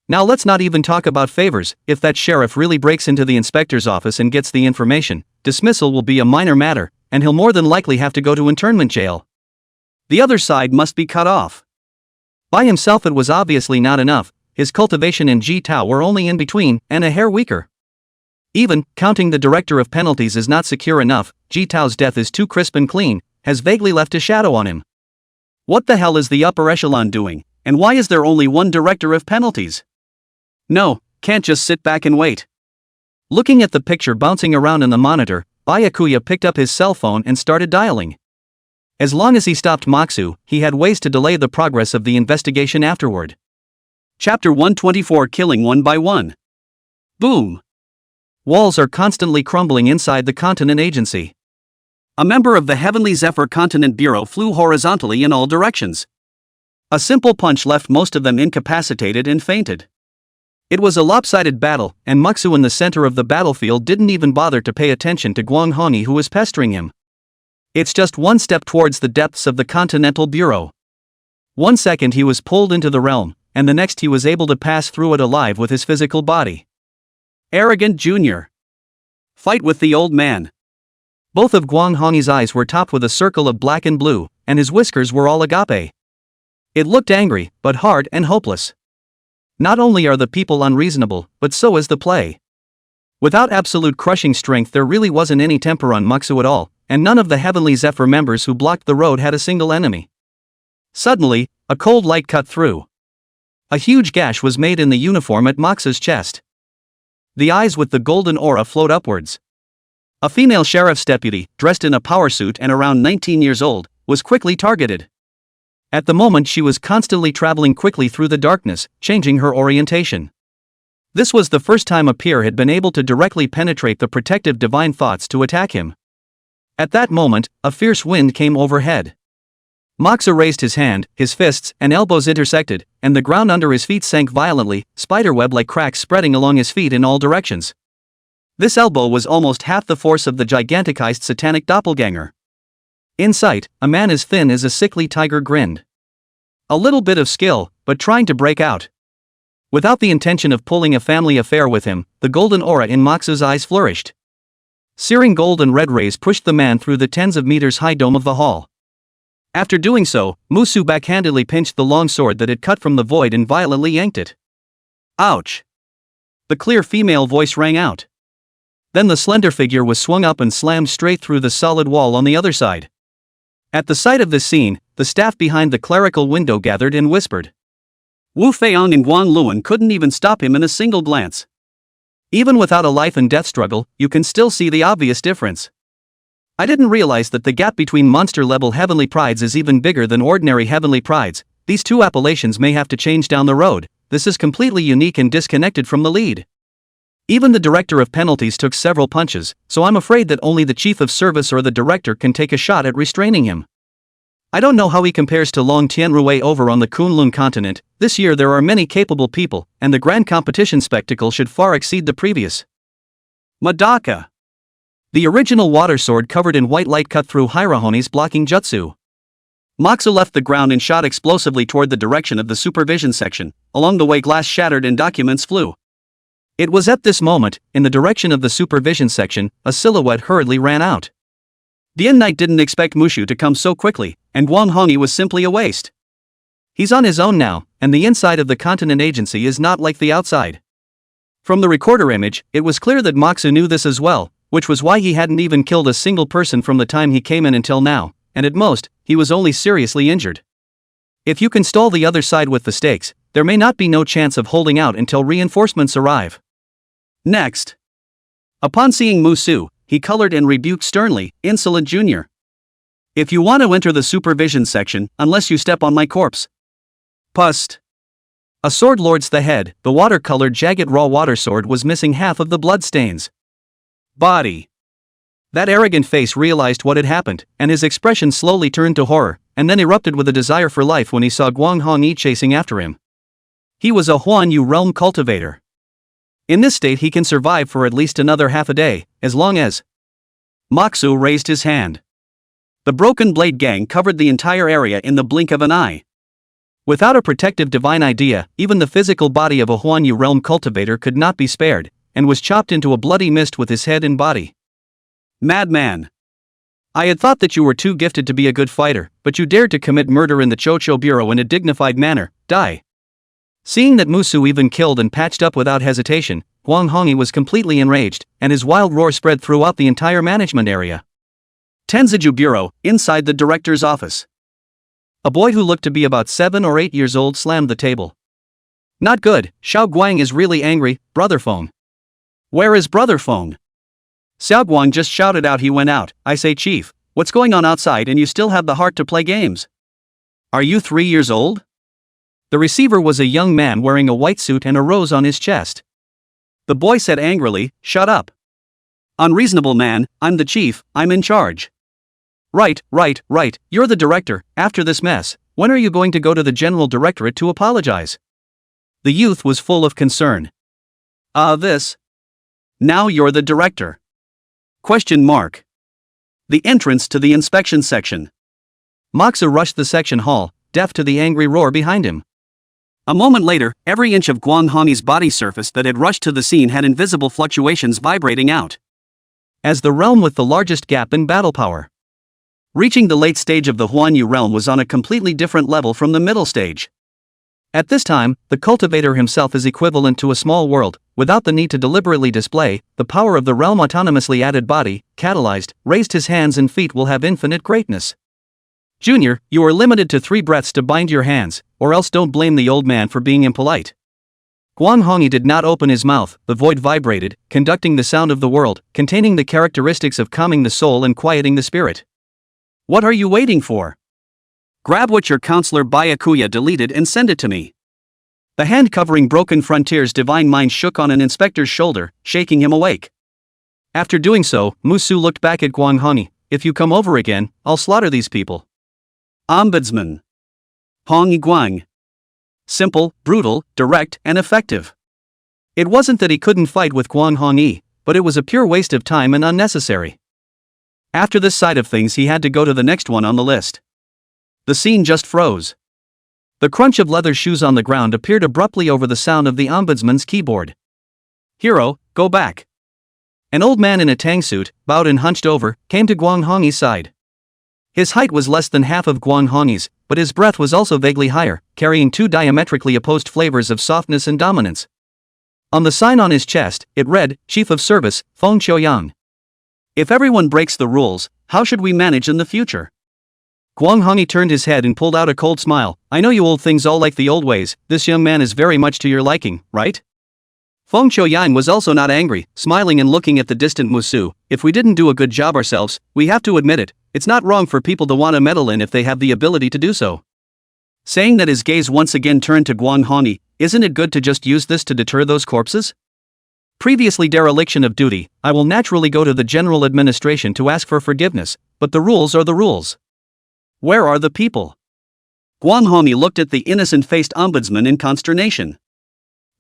Now let's not even talk about favors. If that sheriff really breaks into the inspector's office and gets the information, dismissal will be a minor matter, and he'll more than likely have to go to internment jail. The other side must be cut off. By himself it was obviously not enough, his cultivation and Ji Tao were only in between, and a hair weaker. Even, counting the director of penalties is not secure enough, Ji Tao's death is too crisp and clean, has vaguely left a shadow on him. What the hell is the upper echelon doing, and why is there only one director of penalties? No, can't just sit back and wait. Looking at the picture bouncing around in the monitor, Byakuya picked up his cell phone and started dialing. As long as he stopped Moxu, he had ways to delay the progress of the investigation afterward. Chapter 124, Killing One by One. Boom. Walls are constantly crumbling inside the Continent Agency. A member of the Heavenly Zephyr Continent Bureau flew horizontally in all directions. A simple punch left most of them incapacitated and fainted. It was a lopsided battle, and Moxu in the center of the battlefield didn't even bother to pay attention to Guang Hongyi, who was pestering him. It's just one step towards the depths of the Continental Bureau. 1 second he was pulled into the realm, and the next he was able to pass through it alive with his physical body. Arrogant Junior. Fight with the old man. Both of Guang Hongyi's eyes were topped with a circle of black and blue, and his whiskers were all agape. It looked angry, but hard and hopeless. Not only are the people unreasonable, but so is the play. Without absolute crushing strength there really wasn't any temper on Moxu at all, and none of the Heavenly Zephyr members who blocked the road had a single enemy. Suddenly, a cold light cut through. A huge gash was made in the uniform at Moxu's chest. The eyes with the golden aura flowed upwards. A female sheriff's deputy, dressed in a power suit and around 19 years old, was quickly targeted. At the moment she was constantly traveling quickly through the darkness, changing her orientation. This was the first time a peer had been able to directly penetrate the protective divine thoughts to attack him. At that moment, a fierce wind came overhead. Moxa raised his hand, his fists and elbows intersected, and the ground under his feet sank violently, spiderweb-like cracks spreading along his feet in all directions. This elbow was almost half the force of the giganticized satanic doppelganger. In sight, a man as thin as a sickly tiger grinned. A little bit of skill, but trying to break out. Without the intention of pulling a family affair with him, the golden aura in Moxa's eyes flourished. Searing gold and red rays pushed the man through the tens of meters high dome of the hall. After doing so, Musu backhandedly pinched the long sword that had cut from the void and violently yanked it. Ouch! The clear female voice rang out. Then the slender figure was swung up and slammed straight through the solid wall on the other side. At the sight of this scene, the staff behind the clerical window gathered and whispered. Wu Feiong and Guang Luan couldn't even stop him in a single glance. Even without a life and death struggle, you can still see the obvious difference. I didn't realize that the gap between monster-level heavenly prides is even bigger than ordinary heavenly prides. These two appellations may have to change down the road. This is completely unique and disconnected from the lead. Even the director of penalties took several punches, so I'm afraid that only the chief of service or the director can take a shot at restraining him. I don't know how he compares to Long Tianruwei over on the Kunlun continent. This year there are many capable people, and the grand competition spectacle should far exceed the previous. Madaka. The original water sword covered in white light cut through Hirahoni's blocking jutsu. Moxa left the ground and shot explosively toward the direction of the supervision section. Along the way glass shattered and documents flew. It was at this moment, in the direction of the supervision section, a silhouette hurriedly ran out. Dian Knight didn't expect Mushu to come so quickly, and Wang Hongyi was simply a waste. He's on his own now, and the inside of the continent agency is not like the outside. From the recorder image, it was clear that Moxa knew this as well, which was why he hadn't even killed a single person from the time he came in until now, and at most, he was only seriously injured. If you can stall the other side with the stakes, there may not be no chance of holding out until reinforcements arrive. Next. Upon seeing Musu, he colored and rebuked sternly, "Insolent junior. If you want to enter the supervision section, unless you step on my corpse." Pust. A sword lord's the head, the water-colored jagged raw water sword was missing half of the blood stains. Body. That arrogant face realized what had happened, and his expression slowly turned to horror, and then erupted with a desire for life when he saw Guang Hongyi chasing after him. He was a Huan Yu realm cultivator. In this state he can survive for at least another half a day, as long as... Moxu raised his hand. The Broken Blade gang covered the entire area in the blink of an eye. Without a protective divine idea, even the physical body of a Huan Yu realm cultivator could not be spared, and was chopped into a bloody mist with his head and body. Madman. I had thought that you were too gifted to be a good fighter, but you dared to commit murder in the Chocho Bureau in a dignified manner. Die. Seeing that Musu even killed and patched up without hesitation, Guang Hongyi was completely enraged, and his wild roar spread throughout the entire management area. Tenziju Bureau, inside the director's office. A boy who looked to be about 7 or 8 years old slammed the table. Not good, Xiao Guang is really angry, Brother Feng. Where is Brother Feng? Xiao Guang just shouted out he went out. I say chief, what's going on outside and you still have the heart to play games? Are you 3 years old? The receiver was a young man wearing a white suit and a rose on his chest. The boy said angrily, shut up. Unreasonable man, I'm the chief, I'm in charge. Right, you're the director. After this mess, when are you going to go to the general directorate to apologize? The youth was full of concern. This. Now you're the director. Question mark. The entrance to the inspection section. Moxa rushed the section hall, deaf to the angry roar behind him. A moment later, every inch of Guang Hongyi's body surface that had rushed to the scene had invisible fluctuations vibrating out. As the realm with the largest gap in battle power. Reaching the late stage of the Huan Yu realm was on a completely different level from the middle stage. At this time, the cultivator himself is equivalent to a small world, without the need to deliberately display, the power of the realm autonomously added body, catalyzed, raised his hands and feet will have infinite greatness. Junior, you are limited to 3 breaths to bind your hands, or else don't blame the old man for being impolite. Guang Hongyi did not open his mouth, the void vibrated, conducting the sound of the world, containing the characteristics of calming the soul and quieting the spirit. What are you waiting for? Grab what your counselor Byakuya deleted and send it to me. The hand covering Broken Frontier's divine mind shook on an inspector's shoulder, shaking him awake. After doing so, Musu looked back at Guang Hongyi. If you come over again, I'll slaughter these people. Ombudsman. Hongyi Guang. Simple, brutal, direct, and effective. It wasn't that he couldn't fight with Guang Hongyi, but it was a pure waste of time and unnecessary. After this side of things, he had to go to the next one on the list. The scene just froze. The crunch of leather shoes on the ground appeared abruptly over the sound of the ombudsman's keyboard. Hero, go back. An old man in a tang suit, bowed and hunched over, came to Guang Hongyi's side. His height was less than half of Guang Hongyi's, but his breath was also vaguely higher, carrying two diametrically opposed flavors of softness and dominance. On the sign on his chest, it read, Chief of Service, Feng Qiuyang. If everyone breaks the rules, how should we manage in the future? Guang Hongyi turned his head and pulled out a cold smile. I know you old things all like the old ways, this young man is very much to your liking, right? Feng Qiuyang was also not angry, smiling and looking at the distant Musu. If we didn't do a good job ourselves, we have to admit it, it's not wrong for people to want to meddle in if they have the ability to do so. Saying that, his gaze once again turned to Guang Hongyi. Isn't it good to just use this to deter those corpses? Previously dereliction of duty, I will naturally go to the general administration to ask for forgiveness, but the rules are the rules. Where are the people? Guang Hongyi looked at the innocent-faced ombudsman in consternation.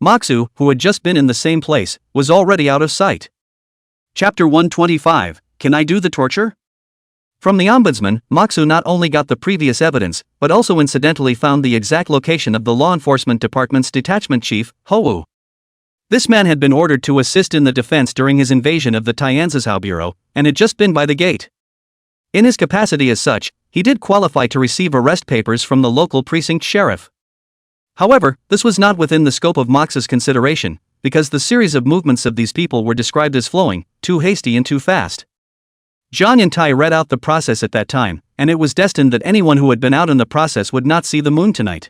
Moxu, who had just been in the same place, was already out of sight. Chapter 125, Can I do the torture? From the ombudsman, Moxu not only got the previous evidence, but also incidentally found the exact location of the law enforcement department's detachment chief, Hou. This man had been ordered to assist in the defense during his invasion of the Tianzhou Bureau, and had just been by the gate. In his capacity as such, he did qualify to receive arrest papers from the local precinct sheriff. However, this was not within the scope of Mox's consideration, because the series of movements of these people were described as flowing, too hasty and too fast. Zhang Yantai read out the process at that time, and it was destined that anyone who had been out in the process would not see the moon tonight.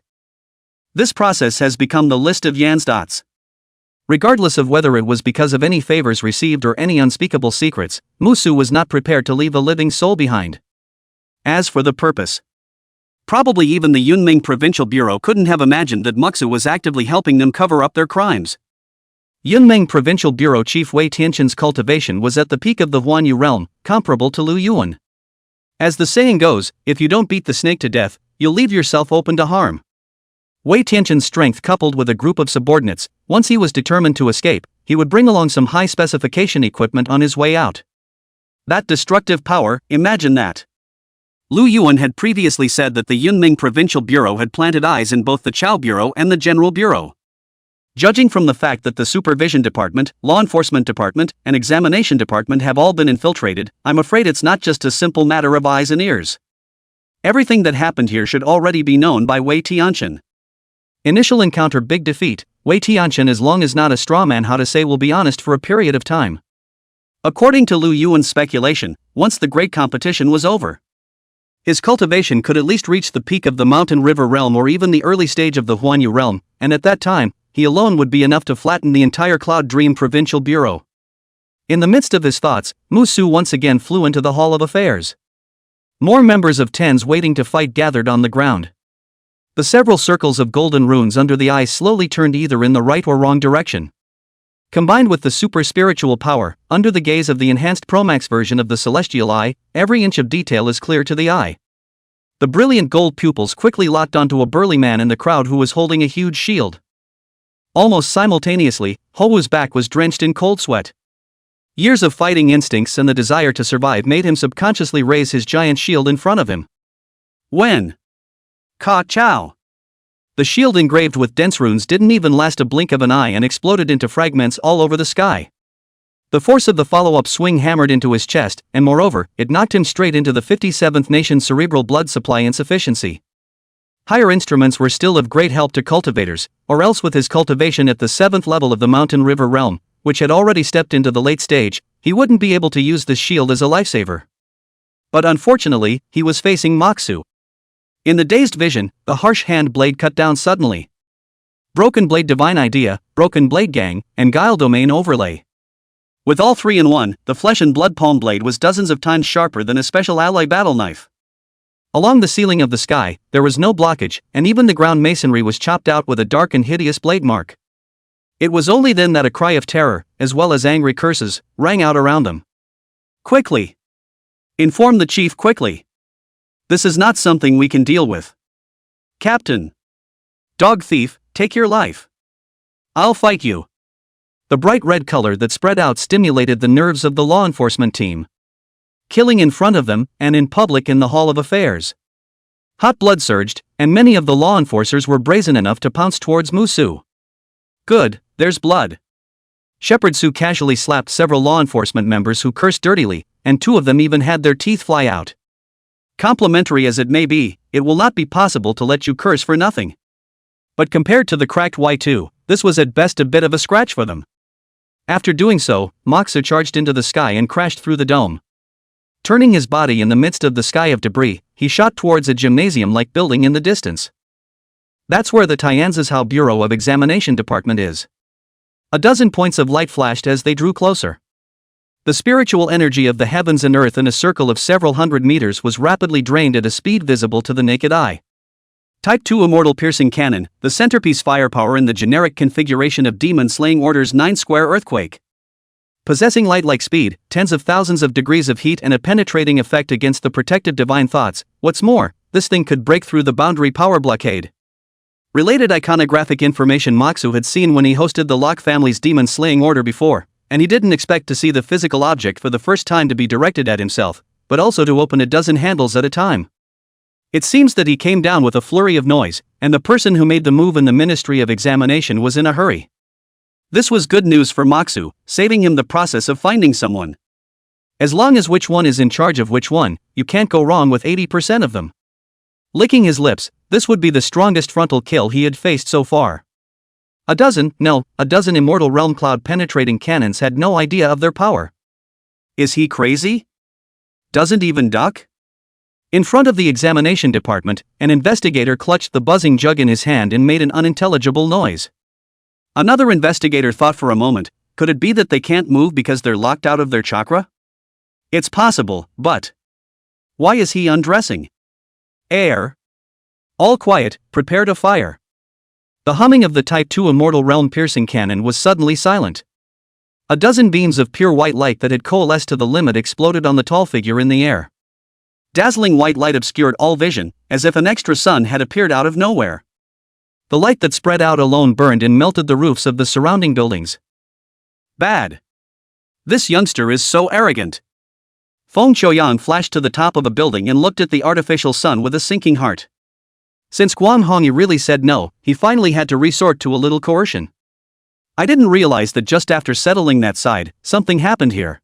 This process has become the list of Yan's dots. Regardless of whether it was because of any favors received or any unspeakable secrets, Musu was not prepared to leave a living soul behind. As for the purpose, probably even the Yunming Provincial Bureau couldn't have imagined that Muxu was actively helping them cover up their crimes. Yunming Provincial Bureau Chief Wei Tianqian's cultivation was at the peak of the Huanyu realm, comparable to Lu Yuan. As the saying goes, if you don't beat the snake to death, you'll leave yourself open to harm. Wei Tianqian's strength coupled with a group of subordinates, once he was determined to escape, he would bring along some high-specification equipment on his way out. That destructive power, imagine that. Lu Yuan had previously said that the Yunming Provincial Bureau had planted eyes in both the Chao Bureau and the General Bureau. Judging from the fact that the Supervision Department, Law Enforcement Department, and Examination Department have all been infiltrated, I'm afraid it's not just a simple matter of eyes and ears. Everything that happened here should already be known by Wei Tianqian. Initial encounter big defeat, Wei Tianqian as long as not a straw man how to say will be honest for a period of time. According to Lu Yuan's speculation, once the great competition was over, his cultivation could at least reach the peak of the Mountain River realm or even the early stage of the Huanyu realm, and at that time, he alone would be enough to flatten the entire Cloud Dream Provincial Bureau. In the midst of his thoughts, Musu once again flew into the Hall of Affairs. More members of Tens waiting to fight gathered on the ground. The several circles of golden runes under the eyes slowly turned either in the right or wrong direction. Combined with the super spiritual power, under the gaze of the enhanced Promax version of the celestial eye, every inch of detail is clear to the eye. The brilliant gold pupils quickly locked onto a burly man in the crowd who was holding a huge shield. Almost simultaneously, Hou's back was drenched in cold sweat. Years of fighting instincts and the desire to survive made him subconsciously raise his giant shield in front of him. When? Ka Chao. The shield engraved with dense runes didn't even last a blink of an eye and exploded into fragments all over the sky. The force of the follow-up swing hammered into his chest, and moreover, it knocked him straight into the 57th nation's cerebral blood supply insufficiency. Higher instruments were still of great help to cultivators, or else with his cultivation at the 7th level of the Mountain River realm, which had already stepped into the late stage, he wouldn't be able to use this shield as a lifesaver. But unfortunately, he was facing Moxu. In the dazed vision, the harsh hand blade cut down suddenly. Broken Blade Divine Idea, Broken Blade Gang, and Guile Domain Overlay. With all three in one, the Flesh and Blood Palm Blade was dozens of times sharper than a special ally battle knife. Along the ceiling of the sky, there was no blockage, and even the ground masonry was chopped out with a dark and hideous blade mark. It was only then that a cry of terror, as well as angry curses, rang out around them. Quickly! Inform the chief quickly! This is not something we can deal with. Captain! Dog thief, take your life! I'll fight you! The bright red color that spread out stimulated the nerves of the law enforcement team. Killing in front of them, and in public in the Hall of Affairs. Hot blood surged, and many of the law enforcers were brazen enough to pounce towards Musu. Good, there's blood. Shepherd Su casually slapped several law enforcement members who cursed dirtily, and two of them even had their teeth fly out. Complimentary as it may be, it will not be possible to let you curse for nothing. But compared to the cracked Y2, this was at best a bit of a scratch for them. After doing so, Moxu charged into the sky and crashed through the dome. Turning his body in the midst of the sky of debris, he shot towards a gymnasium-like building in the distance. That's where the Tianzhou Bureau of Examination Department is. A dozen points of light flashed as they drew closer. The spiritual energy of the heavens and earth in a circle of several hundred meters was rapidly drained at a speed visible to the naked eye. Type 2 Immortal Piercing Cannon, the centerpiece firepower in the generic configuration of Demon Slaying Order's 9 Square Earthquake. Possessing light-like speed, tens of thousands of degrees of heat and a penetrating effect against the protective divine thoughts, what's more, this thing could break through the boundary power blockade. Related iconographic information Moxu had seen when he hosted the Locke family's Demon Slaying Order before, and he didn't expect to see the physical object for the first time to be directed at himself, but also to open a dozen handles at a time. It seems that he came down with a flurry of noise, and the person who made the move in the Ministry of Examination was in a hurry. This was good news for Moxu, saving him the process of finding someone. As long as which one is in charge of which one, you can't go wrong with 80% of them. Licking his lips, this would be the strongest frontal kill he had faced so far. A dozen Immortal Realm Cloud penetrating cannons had no idea of their power. Is he crazy? Doesn't even duck? In front of the examination department, an investigator clutched the buzzing jug in his hand and made an unintelligible noise. Another investigator thought for a moment, could it be that they can't move because they're locked out of their chakra? It's possible, but why is he undressing? Air. All quiet, prepare to fire. The humming of the Type 2 Immortal Realm Piercing Cannon was suddenly silent. A dozen beams of pure white light that had coalesced to the limit exploded on the tall figure in the air. Dazzling white light obscured all vision, as if an extra sun had appeared out of nowhere. The light that spread out alone burned and melted the roofs of the surrounding buildings. Bad. This youngster is so arrogant. Feng Qiuyan flashed to the top of a building and looked at the artificial sun with a sinking heart. Since Guan Hongyi really said no, he finally had to resort to a little coercion. I didn't realize that just after settling that side, something happened here.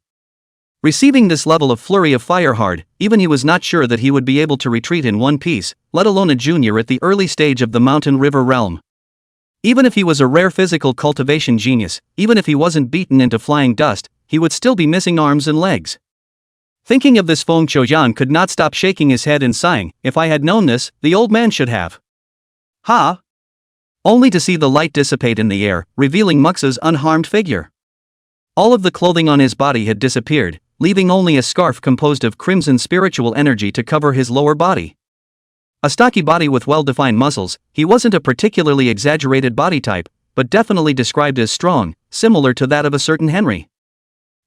Receiving this level of flurry of fire hard, even he was not sure that he would be able to retreat in one piece, let alone a junior at the early stage of the Mountain River realm. Even if he was a rare physical cultivation genius, even if he wasn't beaten into flying dust, he would still be missing arms and legs. Thinking of this, Feng Qiuyan could not stop shaking his head and sighing, if I had known this, the old man should have. Ha! Only to see the light dissipate in the air, revealing Muxa's unharmed figure. All of the clothing on his body had disappeared, leaving only a scarf composed of crimson spiritual energy to cover his lower body. A stocky body with well-defined muscles, he wasn't a particularly exaggerated body type, but definitely described as strong, similar to that of a certain Henry.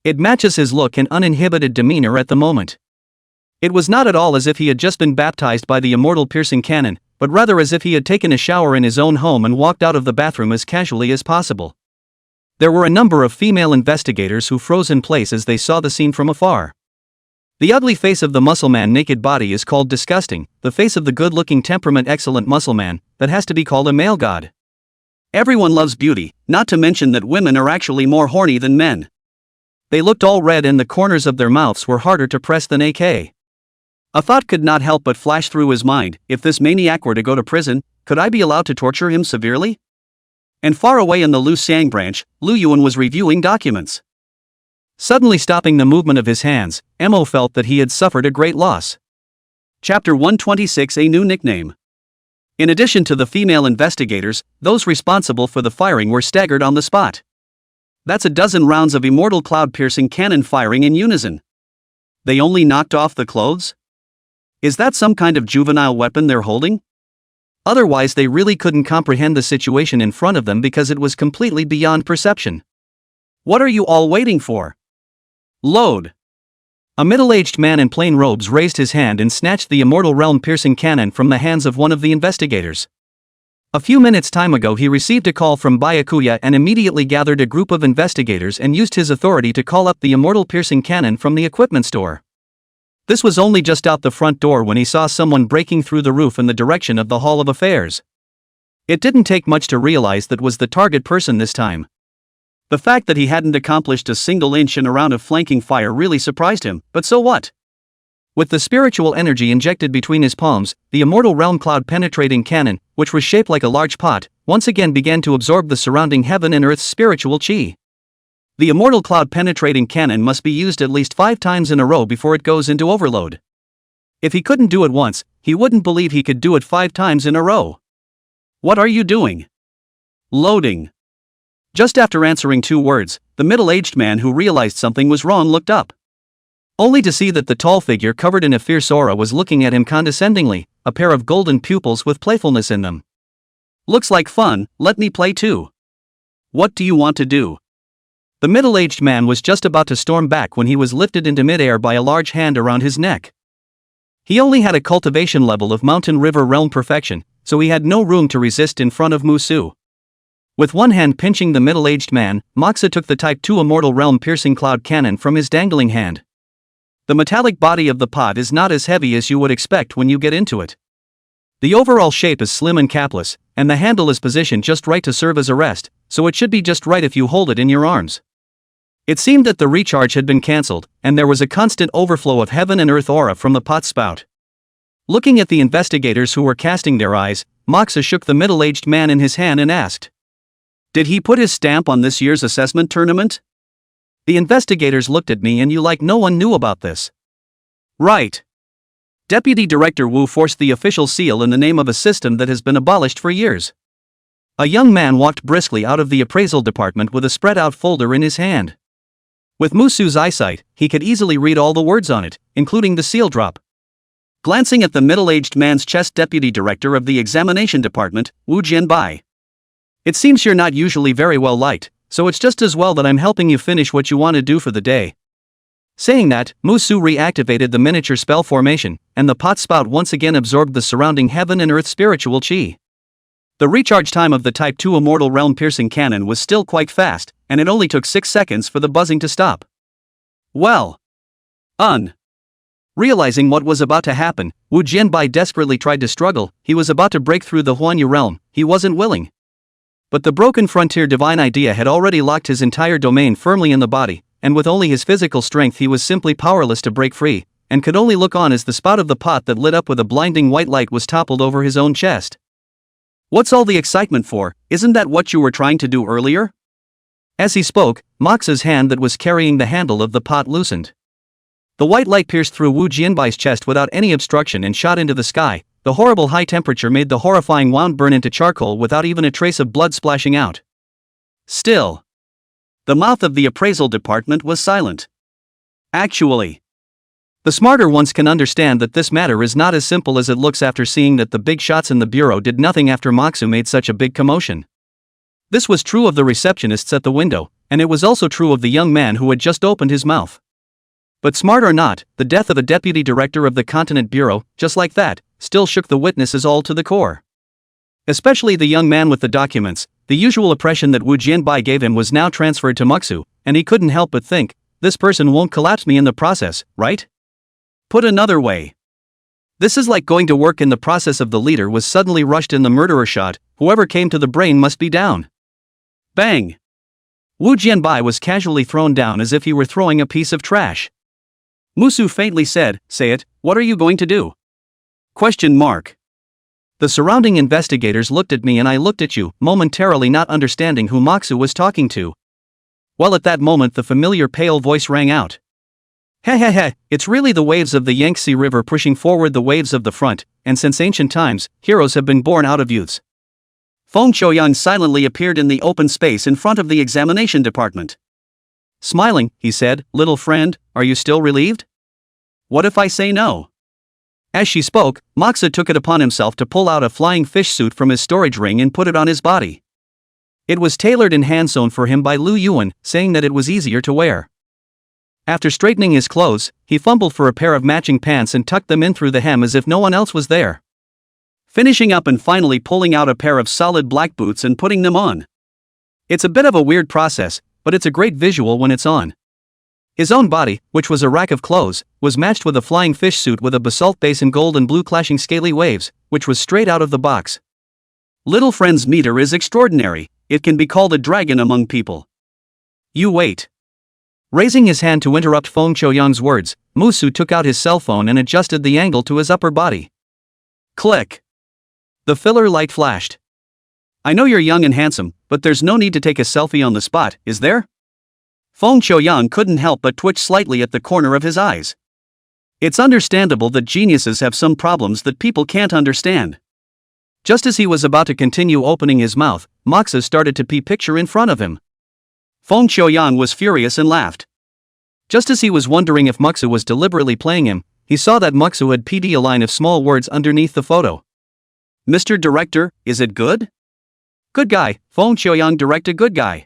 It matches his look and uninhibited demeanor at the moment. It was not at all as if he had just been baptized by the Immortal Piercing Cannon, but rather as if he had taken a shower in his own home and walked out of the bathroom as casually as possible. There were a number of female investigators who froze in place as they saw the scene from afar. The ugly face of the muscle man naked body is called disgusting, the face of the good-looking temperament excellent muscle man, that has to be called a male god. Everyone loves beauty, not to mention that women are actually more horny than men. They looked all red and the corners of their mouths were harder to press than AK. A thought could not help but flash through his mind, if this maniac were to go to prison, could I be allowed to torture him severely? And far away in the Lu Xiang branch, Lu Yuan was reviewing documents. Suddenly stopping the movement of his hands, Mo felt that he had suffered a great loss. Chapter 126 A New Nickname. In addition to the female investigators, those responsible for the firing were staggered on the spot. That's a dozen rounds of immortal cloud-piercing cannon firing in unison. They only knocked off the clothes? Is that some kind of juvenile weapon they're holding? Otherwise they really couldn't comprehend the situation in front of them because it was completely beyond perception. What are you all waiting for? Load! A middle-aged man in plain robes raised his hand and snatched the immortal realm-piercing cannon from the hands of one of the investigators. A few minutes time ago he received a call from Byakuya and immediately gathered a group of investigators and used his authority to call up the immortal piercing cannon from the equipment store. This was only just out the front door when he saw someone breaking through the roof in the direction of the Hall of Affairs. It didn't take much to realize that was the target person this time. The fact that he hadn't accomplished a single inch in a round of flanking fire really surprised him, but so what? With the spiritual energy injected between his palms, the immortal realm cloud-penetrating cannon, which was shaped like a large pot, once again began to absorb the surrounding heaven and earth's spiritual chi. The immortal cloud-penetrating cannon must be used at least 5 times in a row before it goes into overload. If he couldn't do it once, he wouldn't believe he could do it 5 times in a row. What are you doing? Loading. Just after answering 2 words, the middle-aged man who realized something was wrong looked up. Only to see that the tall figure covered in a fierce aura was looking at him condescendingly, a pair of golden pupils with playfulness in them. Looks like fun, let me play too. What do you want to do? The middle-aged man was just about to storm back when he was lifted into midair by a large hand around his neck. He only had a cultivation level of mountain river realm perfection, so he had no room to resist in front of Musu. With one hand pinching the middle-aged man, Moxa took the Type 2 immortal realm-piercing cloud cannon from his dangling hand. The metallic body of the pot is not as heavy as you would expect when you get into it. The overall shape is slim and capless, and the handle is positioned just right to serve as a rest, so it should be just right if you hold it in your arms. It seemed that the recharge had been cancelled, and there was a constant overflow of heaven and earth aura from the pot spout. Looking at the investigators who were casting their eyes, Moxa shook the middle-aged man in his hand and asked, "Did he put his stamp on this year's assessment tournament?" The investigators looked at me and you like no one knew about this. Right. Deputy Director Wu forced the official seal in the name of a system that has been abolished for years. A young man walked briskly out of the appraisal department with a spread-out folder in his hand. With Musu's eyesight, he could easily read all the words on it, including the seal drop. Glancing at the middle-aged man's chest, Deputy Director of the Examination Department, Wu Jianbai. "It seems you're not usually very well liked, so it's just as well that I'm helping you finish what you want to do for the day." Saying that, Musu reactivated the miniature spell formation, and the pot spout once again absorbed the surrounding heaven and earth spiritual chi. The recharge time of the Type 2 immortal realm-piercing cannon was still quite fast, and it only took 6 seconds for the buzzing to stop. Well. Realizing what was about to happen, Wu Jianbai desperately tried to struggle. He was about to break through the Huanyu realm, he wasn't willing. But the broken frontier divine idea had already locked his entire domain firmly in the body, and with only his physical strength he was simply powerless to break free, and could only look on as the spout of the pot that lit up with a blinding white light was toppled over his own chest. "What's all the excitement for? Isn't that what you were trying to do earlier?" As he spoke, Moxa's hand that was carrying the handle of the pot loosened. The white light pierced through Wu Jianbai's chest without any obstruction and shot into the sky. The horrible high temperature made the horrifying wound burn into charcoal without even a trace of blood splashing out. Still, the mouth of the appraisal department was silent. Actually, the smarter ones can understand that this matter is not as simple as it looks after seeing that the big shots in the bureau did nothing after Moxu made such a big commotion. This was true of the receptionists at the window, and it was also true of the young man who had just opened his mouth. But smart or not, the death of a deputy director of the Continent Bureau, just like that, still shook the witnesses all to the core. Especially the young man with the documents. The usual oppression that Wu Jianbai gave him was now transferred to Moxu, and he couldn't help but think, this person won't collapse me in the process, right? Put another way, this is like going to work in the process of the leader was suddenly rushed in the murderer shot. Whoever came to the brain must be down. Bang! Wu Jianbai was casually thrown down as if he were throwing a piece of trash. Musu faintly said, "Say it, what are you going to do?" ? The surrounding investigators looked at me and I looked at you, momentarily not understanding who Moxu was talking to. Well, at that moment the familiar pale voice rang out. Heh heh heh, it's really the waves of the Yangtze River pushing forward the waves of the front, and since ancient times, heroes have been born out of youths. Feng Qiuyang silently appeared in the open space in front of the examination department. Smiling, he said, "Little friend, are you still relieved? What if I say no?" As she spoke, Moxa took it upon himself to pull out a flying fish suit from his storage ring and put it on his body. It was tailored and hand-sewn for him by Lin Yuwei, saying that it was easier to wear. After straightening his clothes, he fumbled for a pair of matching pants and tucked them in through the hem as if no one else was there. Finishing up and finally pulling out a pair of solid black boots and putting them on. It's a bit of a weird process, but it's a great visual when it's on. His own body, which was a rack of clothes, was matched with a flying fish suit with a basalt base and gold and blue clashing scaly waves, which was straight out of the box. Little friend's meter is extraordinary, it can be called a dragon among people. You wait. Raising his hand to interrupt Feng Qiuyang's words, Musu took out his cell phone and adjusted the angle to his upper body. Click. The filler light flashed. I know you're young and handsome, but there's no need to take a selfie on the spot, is there? Feng Qiuyang couldn't help but twitch slightly at the corner of his eyes. It's understandable that geniuses have some problems that people can't understand. Just as he was about to continue opening his mouth, Moxa started to picture in front of him. Feng Qiuyang was furious and laughed. Just as he was wondering if Moxa was deliberately playing him, he saw that Moxa had put a line of small words underneath the photo. Mr. Director, is it good? Good guy, Feng Qiuyang direct a good guy.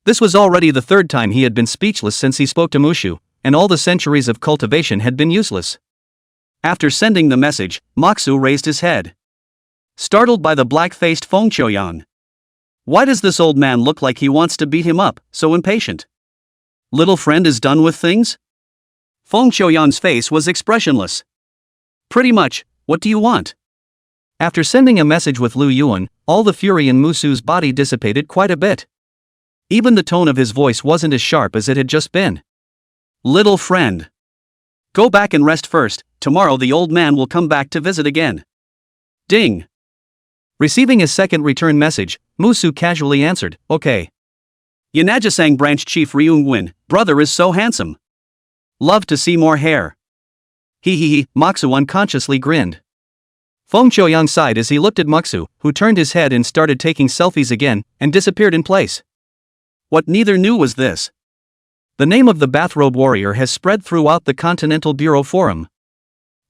This was already the third time he had been speechless since he spoke to Mushu, and all the centuries of cultivation had been useless. After sending the message, Moxu raised his head. Startled by the black-faced Feng Qiuyang. Why does this old man look like he wants to beat him up, so impatient? Little friend is done with things? Feng Qiuyang's face was expressionless. Pretty much, what do you want? After sending a message with Lin Yuwei, all the fury in Musu's body dissipated quite a bit. Even the tone of his voice wasn't as sharp as it had just been. Little friend. Go back and rest first, tomorrow the old man will come back to visit again. Ding. Receiving his second return message, Musu casually answered, okay. Yanajisang Branch Chief Ryung-win, brother is so handsome. Love to see more hair. He, Moxu unconsciously grinned. Feng Qiuyang sighed as he looked at Moxu, who turned his head and started taking selfies again, and disappeared in place. What neither knew was this. The name of the bathrobe warrior has spread throughout the Continental Bureau Forum.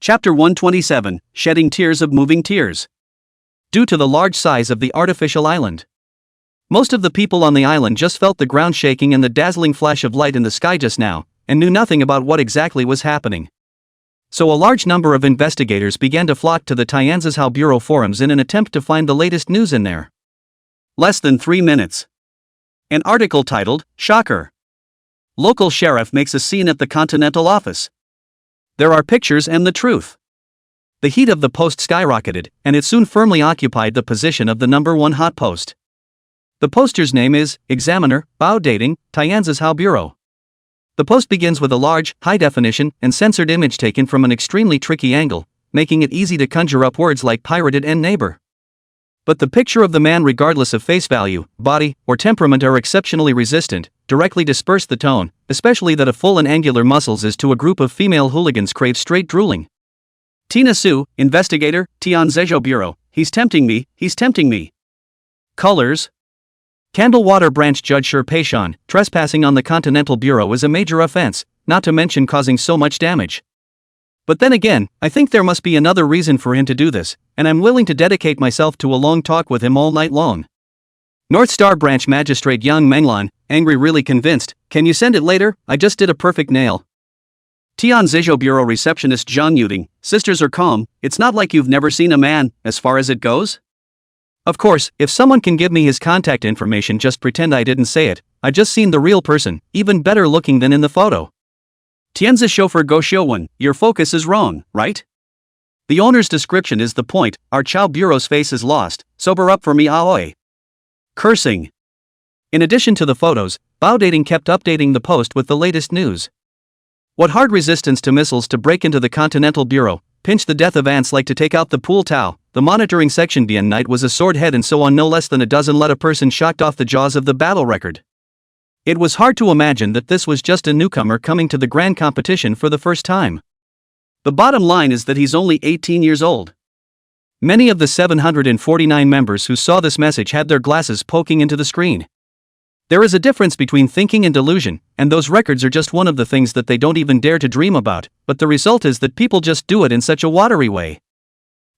Chapter 127, Shedding Tears of Moving Tears. Due to the large size of the artificial island, most of the people on the island just felt the ground shaking and the dazzling flash of light in the sky just now, and knew nothing about what exactly was happening. So a large number of investigators began to flock to the Tianzhou Bureau forums in an attempt to find the latest news in there. Less than 3 minutes. An article titled, Shocker. Local sheriff makes a scene at the Continental office. There are pictures and the truth. The heat of the post skyrocketed, and it soon firmly occupied the position of the #1 hot post. The poster's name is, Examiner, Bao Dating, Tianzhou Bureau. The post begins with a large, high-definition, and censored image taken from an extremely tricky angle, making it easy to conjure up words like pirated and neighbor. But the picture of the man, regardless of face value, body, or temperament, are exceptionally resistant, directly disperse the tone, especially that of full and angular muscles as to a group of female hooligans crave straight drooling. Tina Su, investigator, Tianzhou Bureau, he's tempting me. Colors. Candlewater Branch Judge Sher Peishan, trespassing on the Continental Bureau is a major offense, not to mention causing so much damage. But then again, I think there must be another reason for him to do this, and I'm willing to dedicate myself to a long talk with him all night long. North Star Branch Magistrate Yang Menglan, angry, really convinced, can you send it later? I just did a perfect nail. Tianzhou Bureau Receptionist Zhang Yuding, sisters are calm, it's not like you've never seen a man, as far as it goes? Of course, if someone can give me his contact information, just pretend I didn't say it, I just seen the real person, even better looking than in the photo. Tianzi chauffeur Go Xiuwen, your focus is wrong, right? The owner's description is the point, our Chao Bureau's face is lost, sober up for me aoi. Cursing. In addition to the photos, Bao Dating kept updating the post with the latest news. What hard resistance to missiles to break into the Continental Bureau, pinch the death of ants like to take out the pool towel, the monitoring section Bien Night was a sword head and so on, no less than a dozen let a person shocked off the jaws of the battle record. It was hard to imagine that this was just a newcomer coming to the grand competition for the first time. The bottom line is that he's only 18 years old. Many of the 749 members who saw this message had their glasses poking into the screen. There is a difference between thinking and delusion, and those records are just one of the things that they don't even dare to dream about, but the result is that people just do it in such a watery way.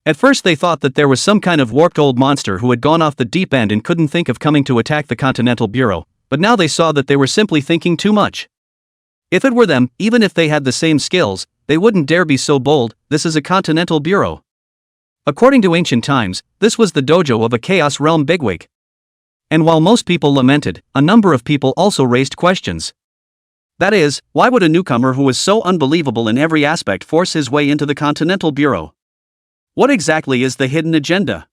At first they thought that there was some kind of warped old monster who had gone off the deep end and couldn't think of coming to attack the Continental Bureau, but now they saw that they were simply thinking too much. If it were them, even if they had the same skills, they wouldn't dare be so bold. This is a Continental Bureau. According to ancient times, this was the dojo of a Chaos Realm bigwig. And while most people lamented, a number of people also raised questions. That is, why would a newcomer who was so unbelievable in every aspect force his way into the Continental Bureau? What exactly is the hidden agenda?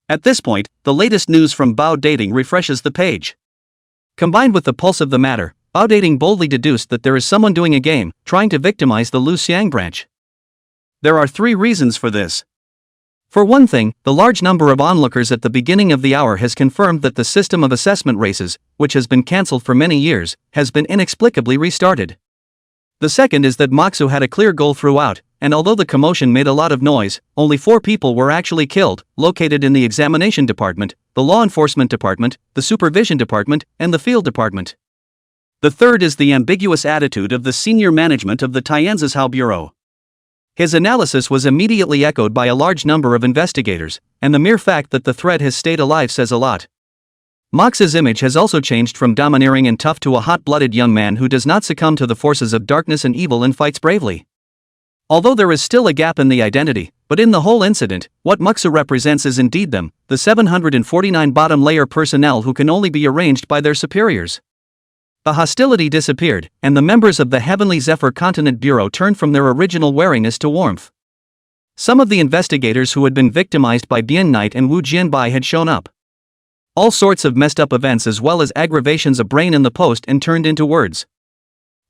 At this point, the latest news from Bao Dating refreshes the page. Combined with the pulse of the matter, Bao Dating boldly deduced that there is someone doing a game, trying to victimize the Lu Xiang branch. There are 3 reasons for this. For one thing, the large number of onlookers at the beginning of the hour has confirmed that the system of assessment races, which has been cancelled for many years, has been inexplicably restarted. The second is that Moxu had a clear goal throughout, and although the commotion made a lot of noise, only 4 people were actually killed, located in the examination department, the law enforcement department, the supervision department, and the field department. The third is the ambiguous attitude of the senior management of the Tianzhou Bureau. His analysis was immediately echoed by a large number of investigators, and the mere fact that the thread has stayed alive says a lot. Mox's image has also changed from domineering and tough to a hot-blooded young man who does not succumb to the forces of darkness and evil and fights bravely. Although there is still a gap in the identity, but in the whole incident, what Moxu represents is indeed them, the 749 bottom-layer personnel who can only be arranged by their superiors. The hostility disappeared, and the members of the Heavenly Zephyr Continent Bureau turned from their original wariness to warmth. Some of the investigators who had been victimized by Bian Knight and Wu Jianbai had shown up. All sorts of messed up events as well as aggravations a brain in the post and turned into words.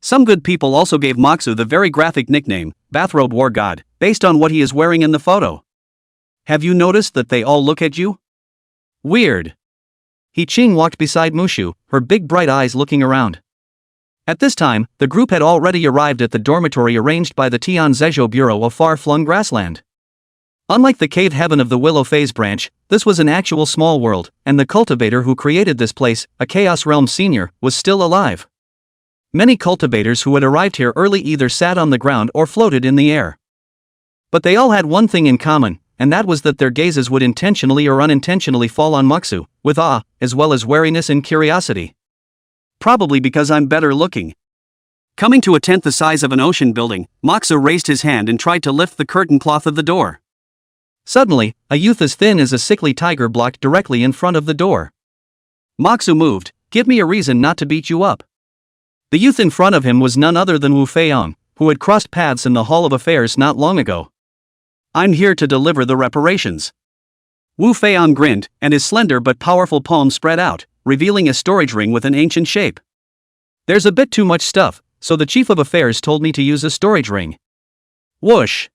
Some good people also gave Moxu the very graphic nickname, Bathrobe War God, based on what he is wearing in the photo. Have you noticed that they all look at you? Weird. He Qing walked beside Mushu, her big bright eyes looking around. At this time, the group had already arrived at the dormitory arranged by the Tian Zhezhou Bureau of far-flung grassland. Unlike the cave heaven of the Willow Phase branch, this was an actual small world, and the cultivator who created this place, a Chaos Realm senior, was still alive. Many cultivators who had arrived here early either sat on the ground or floated in the air. But they all had one thing in common, and that was that their gazes would intentionally or unintentionally fall on Moxu, with awe, as well as wariness and curiosity. Probably because I'm better looking. Coming to a tenth the size of an ocean building, Moxu raised his hand and tried to lift the curtain cloth of the door. Suddenly, a youth as thin as a sickly tiger blocked directly in front of the door. Moxu moved. Give me a reason not to beat you up. The youth in front of him was none other than Wu Feiyang, who had crossed paths in the Hall of Affairs not long ago. I'm here to deliver the reparations. Wu Feiyang grinned, and his slender but powerful palm spread out, revealing a storage ring with an ancient shape. There's a bit too much stuff, so the chief of affairs told me to use a storage ring. Whoosh!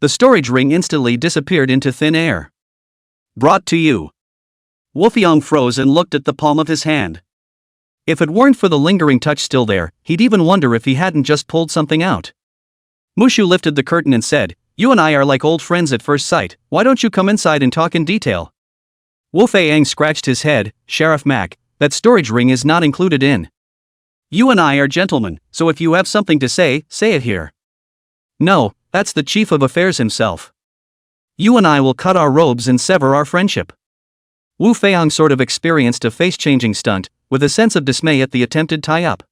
The storage ring instantly disappeared into thin air. Brought to you. Wu Feiyang froze and looked at the palm of his hand. If it weren't for the lingering touch still there, he'd even wonder if he hadn't just pulled something out. Mushu lifted the curtain and said, You and I are like old friends at first sight, why don't you come inside and talk in detail? Wu Feiyang scratched his head, Sheriff Mac, that storage ring is not included in. You and I are gentlemen, so if you have something to say it here. No, that's the chief of affairs himself. You and I will cut our robes and sever our friendship. Wu Feiyang sort of experienced a face-changing stunt, with a sense of dismay at the attempted tie-up.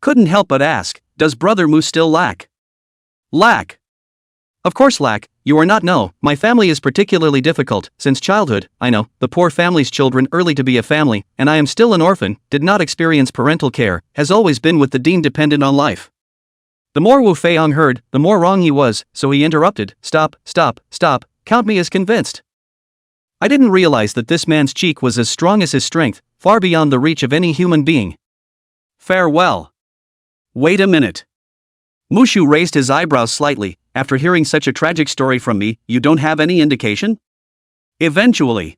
Couldn't help but ask, does Brother Mu still lack? Lack? Of course lack, you are not. No, my family is particularly difficult, since childhood, I know, the poor family's children early to be a family, and I am still an orphan, did not experience parental care, has always been with the dean dependent on life. The more Wu Feiyang heard, the more wrong he was, so he interrupted, Stop, count me as convinced. I didn't realize that this man's cheek was as strong as his strength, far beyond the reach of any human being. Farewell. Wait a minute. Mushu raised his eyebrows slightly. After hearing such a tragic story from me, you don't have any indication? Eventually.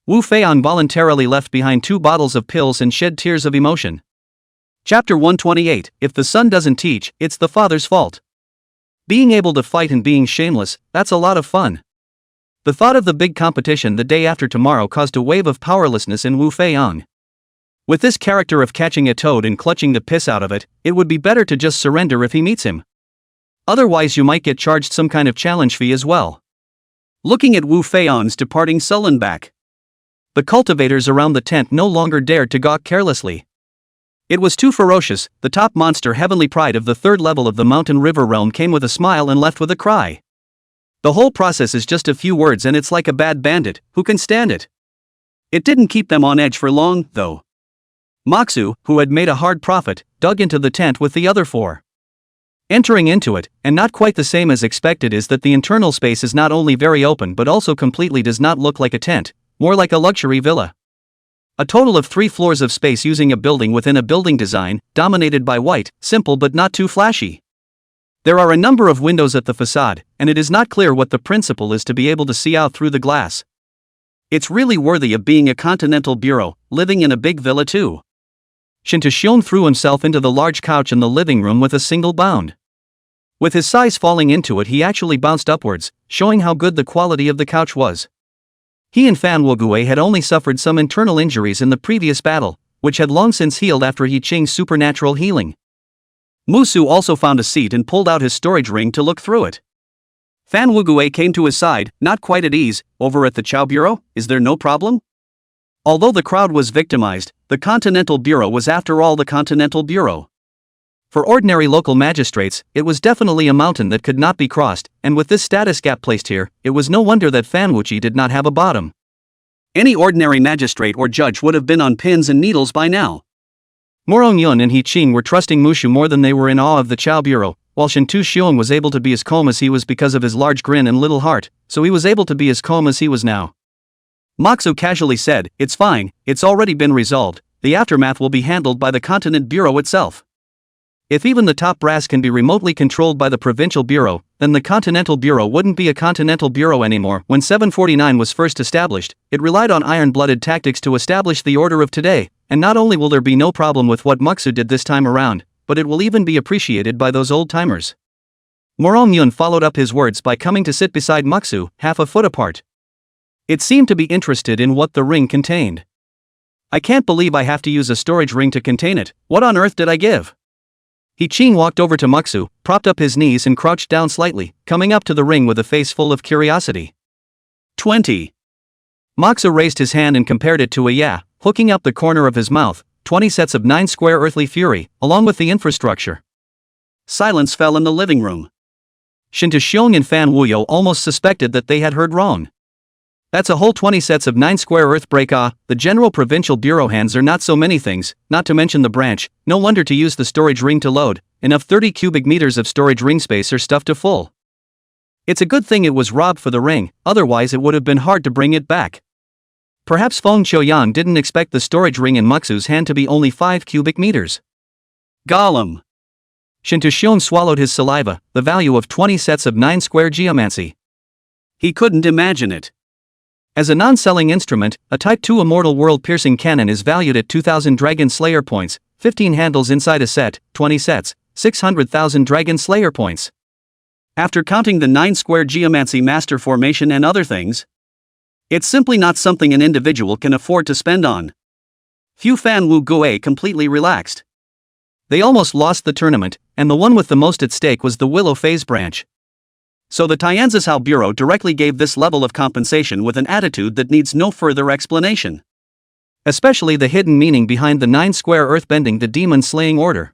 Wu Feian voluntarily left behind 2 bottles of pills and shed tears of emotion. Chapter 128, If the son doesn't teach, it's the father's fault. Being able to fight and being shameless, that's a lot of fun. The thought of the big competition the day after tomorrow caused a wave of powerlessness in Wu Feian. With this character of catching a toad and clutching the piss out of it, it would be better to just surrender if he meets him. Otherwise you might get charged some kind of challenge fee as well. Looking at Wu Feian's departing sullen back, the cultivators around the tent no longer dared to gawk carelessly. It was too ferocious. The top monster, Heavenly Pride of the 3rd level of the Mountain River realm, came with a smile and left with a cry. The whole process is just a few words and it's like a bad bandit, who can stand it? It didn't keep them on edge for long, though. Moxu, who had made a hard profit, dug into the tent with the other 4. Entering into it, and not quite the same as expected, is that the internal space is not only very open but also completely does not look like a tent, more like a luxury villa. A total of 3 floors of space using a building within a building design, dominated by white, simple but not too flashy. There are a number of windows at the facade, and it is not clear what the principle is to be able to see out through the glass. It's really worthy of being a continental bureau, living in a big villa too. Shintashion threw himself into the large couch in the living room with a single bound. With his size falling into it, he actually bounced upwards, showing how good the quality of the couch was. He and Fan Wuguei had only suffered some internal injuries in the previous battle, which had long since healed after He Qing's supernatural healing. Musu also found a seat and pulled out his storage ring to look through it. Fan Wuguei came to his side, not quite at ease. Over at the Chow Bureau, is there no problem? Although the crowd was victimized, the Continental Bureau was after all the Continental Bureau. For ordinary local magistrates, it was definitely a mountain that could not be crossed, and with this status gap placed here, it was no wonder that Fanwuchi did not have a bottom. Any ordinary magistrate or judge would have been on pins and needles by now. Morong Yun and He Qing were trusting Mushu more than they were in awe of the Chow Bureau, while Shintu Xiong was able to be as calm as he was because of his large grin and little heart, so he was able to be as calm as he was now. Moxu casually said, "It's fine, it's already been resolved, the aftermath will be handled by the Continent Bureau itself." If even the top brass can be remotely controlled by the Provincial Bureau, then the Continental Bureau wouldn't be a Continental Bureau anymore. When 749 was first established, it relied on iron-blooded tactics to establish the order of today, and not only will there be no problem with what Moxu did this time around, but it will even be appreciated by those old-timers. Morong Yun followed up his words by coming to sit beside Moxu, half a foot apart. It seemed to be interested in what the ring contained. "I can't believe I have to use a storage ring to contain it. What on earth did I give?" He Qing walked over to Moxu, propped up his knees and crouched down slightly, coming up to the ring with a face full of curiosity. 20. Moxu raised his hand and compared it to a yeah, hooking up the corner of his mouth, 20 sets of 9 square earthly fury, along with the infrastructure. Silence fell in the living room. Shinta Xiong and Fan Wuyo almost suspected that they had heard wrong. That's a whole 20 sets of 9 square earth break. The general provincial bureau hands are not so many things, not to mention the branch, no wonder to use the storage ring to load, enough 30 cubic meters of storage ring space are stuffed to full. It's a good thing it was robbed for the ring, otherwise it would have been hard to bring it back. Perhaps Feng Qiuyan didn't expect the storage ring in Muxu's hand to be only 5 cubic meters. Gollum. Shinta Xiong swallowed his saliva, the value of 20 sets of 9 square geomancy. He couldn't imagine it. As a non-selling instrument, a Type 2 Immortal World-piercing cannon is valued at 2,000 Dragon Slayer points, 15 handles inside a set, 20 sets, 600,000 Dragon Slayer points. After counting the 9 square geomancy master formation and other things, it's simply not something an individual can afford to spend on. Fu Fan Wu Guei completely relaxed. They almost lost the tournament, and the one with the most at stake was the Willow Phase branch. So the Tianzishao Bureau directly gave this level of compensation with an attitude that needs no further explanation. Especially the hidden meaning behind the 9 square earthbending the demon-slaying order.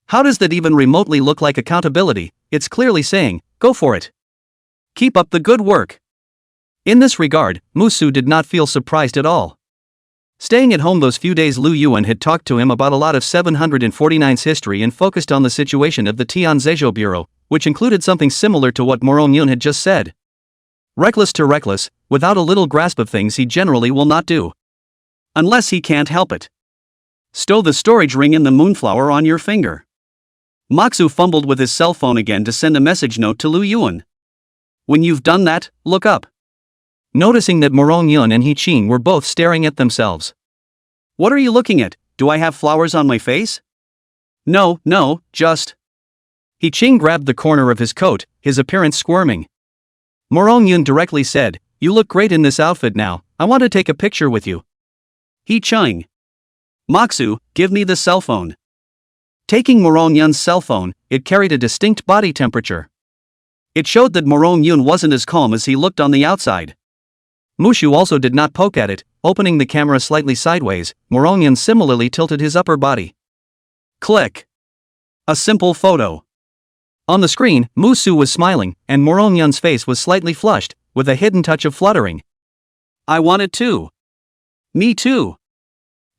How does that even remotely look like accountability? It's clearly saying, go for it. Keep up the good work. In this regard, Musu did not feel surprised at all. Staying at home those few days, Lu Yuan had talked to him about a lot of 749's history and focused on the situation of the Tianzishao Bureau, which included something similar to what Morong Yun had just said. Reckless to reckless, without a little grasp of things he generally will not do. Unless he can't help it. Stow the storage ring in the moonflower on your finger. Moxu fumbled with his cell phone again to send a message note to Lu Yuan. When you've done that, look up. noticing that Morong Yun and He Qing were both staring at themselves. What are you looking at? Do I have flowers on my face? No, just. He Qing grabbed the corner of his coat, his appearance squirming. Morong Yun directly said, "You look great in this outfit now, I want to take a picture with you." He Qing. Maksu, give me the cell phone. Taking Morong Yun's cell phone, it carried a distinct body temperature. It showed that Morong Yun wasn't as calm as he looked on the outside. Mushu also did not poke at it, opening the camera slightly sideways. Morong Yun similarly tilted his upper body. Click. A simple photo. On the screen, Musu was smiling, and Morong Yun's face was slightly flushed, with a hidden touch of fluttering. I want it too. Me too.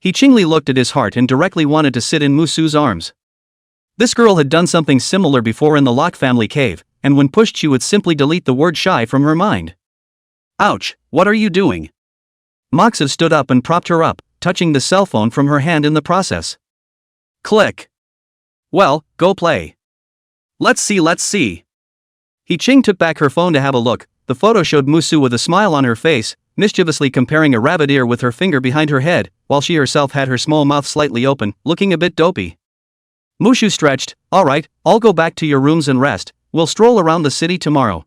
He Qingli looked at his heart and directly wanted to sit in Musu's arms. This girl had done something similar before in the Locke family cave, and when pushed she would simply delete the word shy from her mind. Ouch, what are you doing? Maksu stood up and propped her up, touching the cell phone from her hand in the process. Click. Well, go play. Let's see. He Qing took back her phone to have a look. The photo showed Musu with a smile on her face, mischievously comparing a rabbit ear with her finger behind her head, while she herself had her small mouth slightly open, looking a bit dopey. Mushu stretched. Alright, I'll go back to your rooms and rest, we'll stroll around the city tomorrow.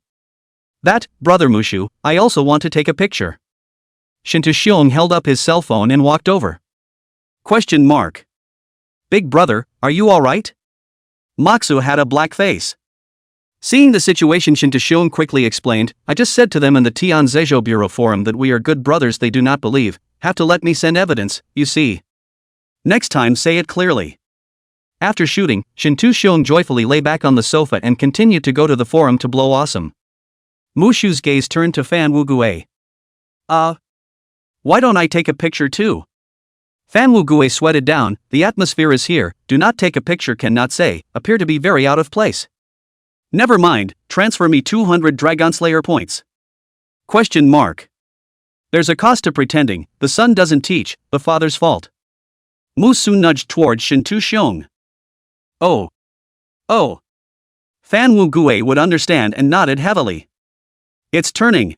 That, brother Mushu, I also want to take a picture. Shintu Xiong held up his cell phone and walked over. Question mark. Big brother, are you alright? Maksu had a black face. Seeing the situation, Shintu Xiong quickly explained, I just said to them in the Tian Zhejiu Bureau forum that we are good brothers. They do not believe, have to let me send evidence, you see. Next time say it clearly. After shooting, Shintu Xiong joyfully lay back on the sofa and continued to go to the forum to blow awesome. Mushu's gaze turned to Fan Wuguei. Why don't I take a picture too? Fan Wuguei sweated down, the atmosphere is here, do not take a picture cannot say, appear to be very out of place. Never mind, transfer me 200 Dragon Slayer points. Question mark. There's a cost to pretending, the son doesn't teach, the father's fault. Musu nudged towards Shintu Xiong. Oh. Fan Wuguei would understand and nodded heavily. It's turning.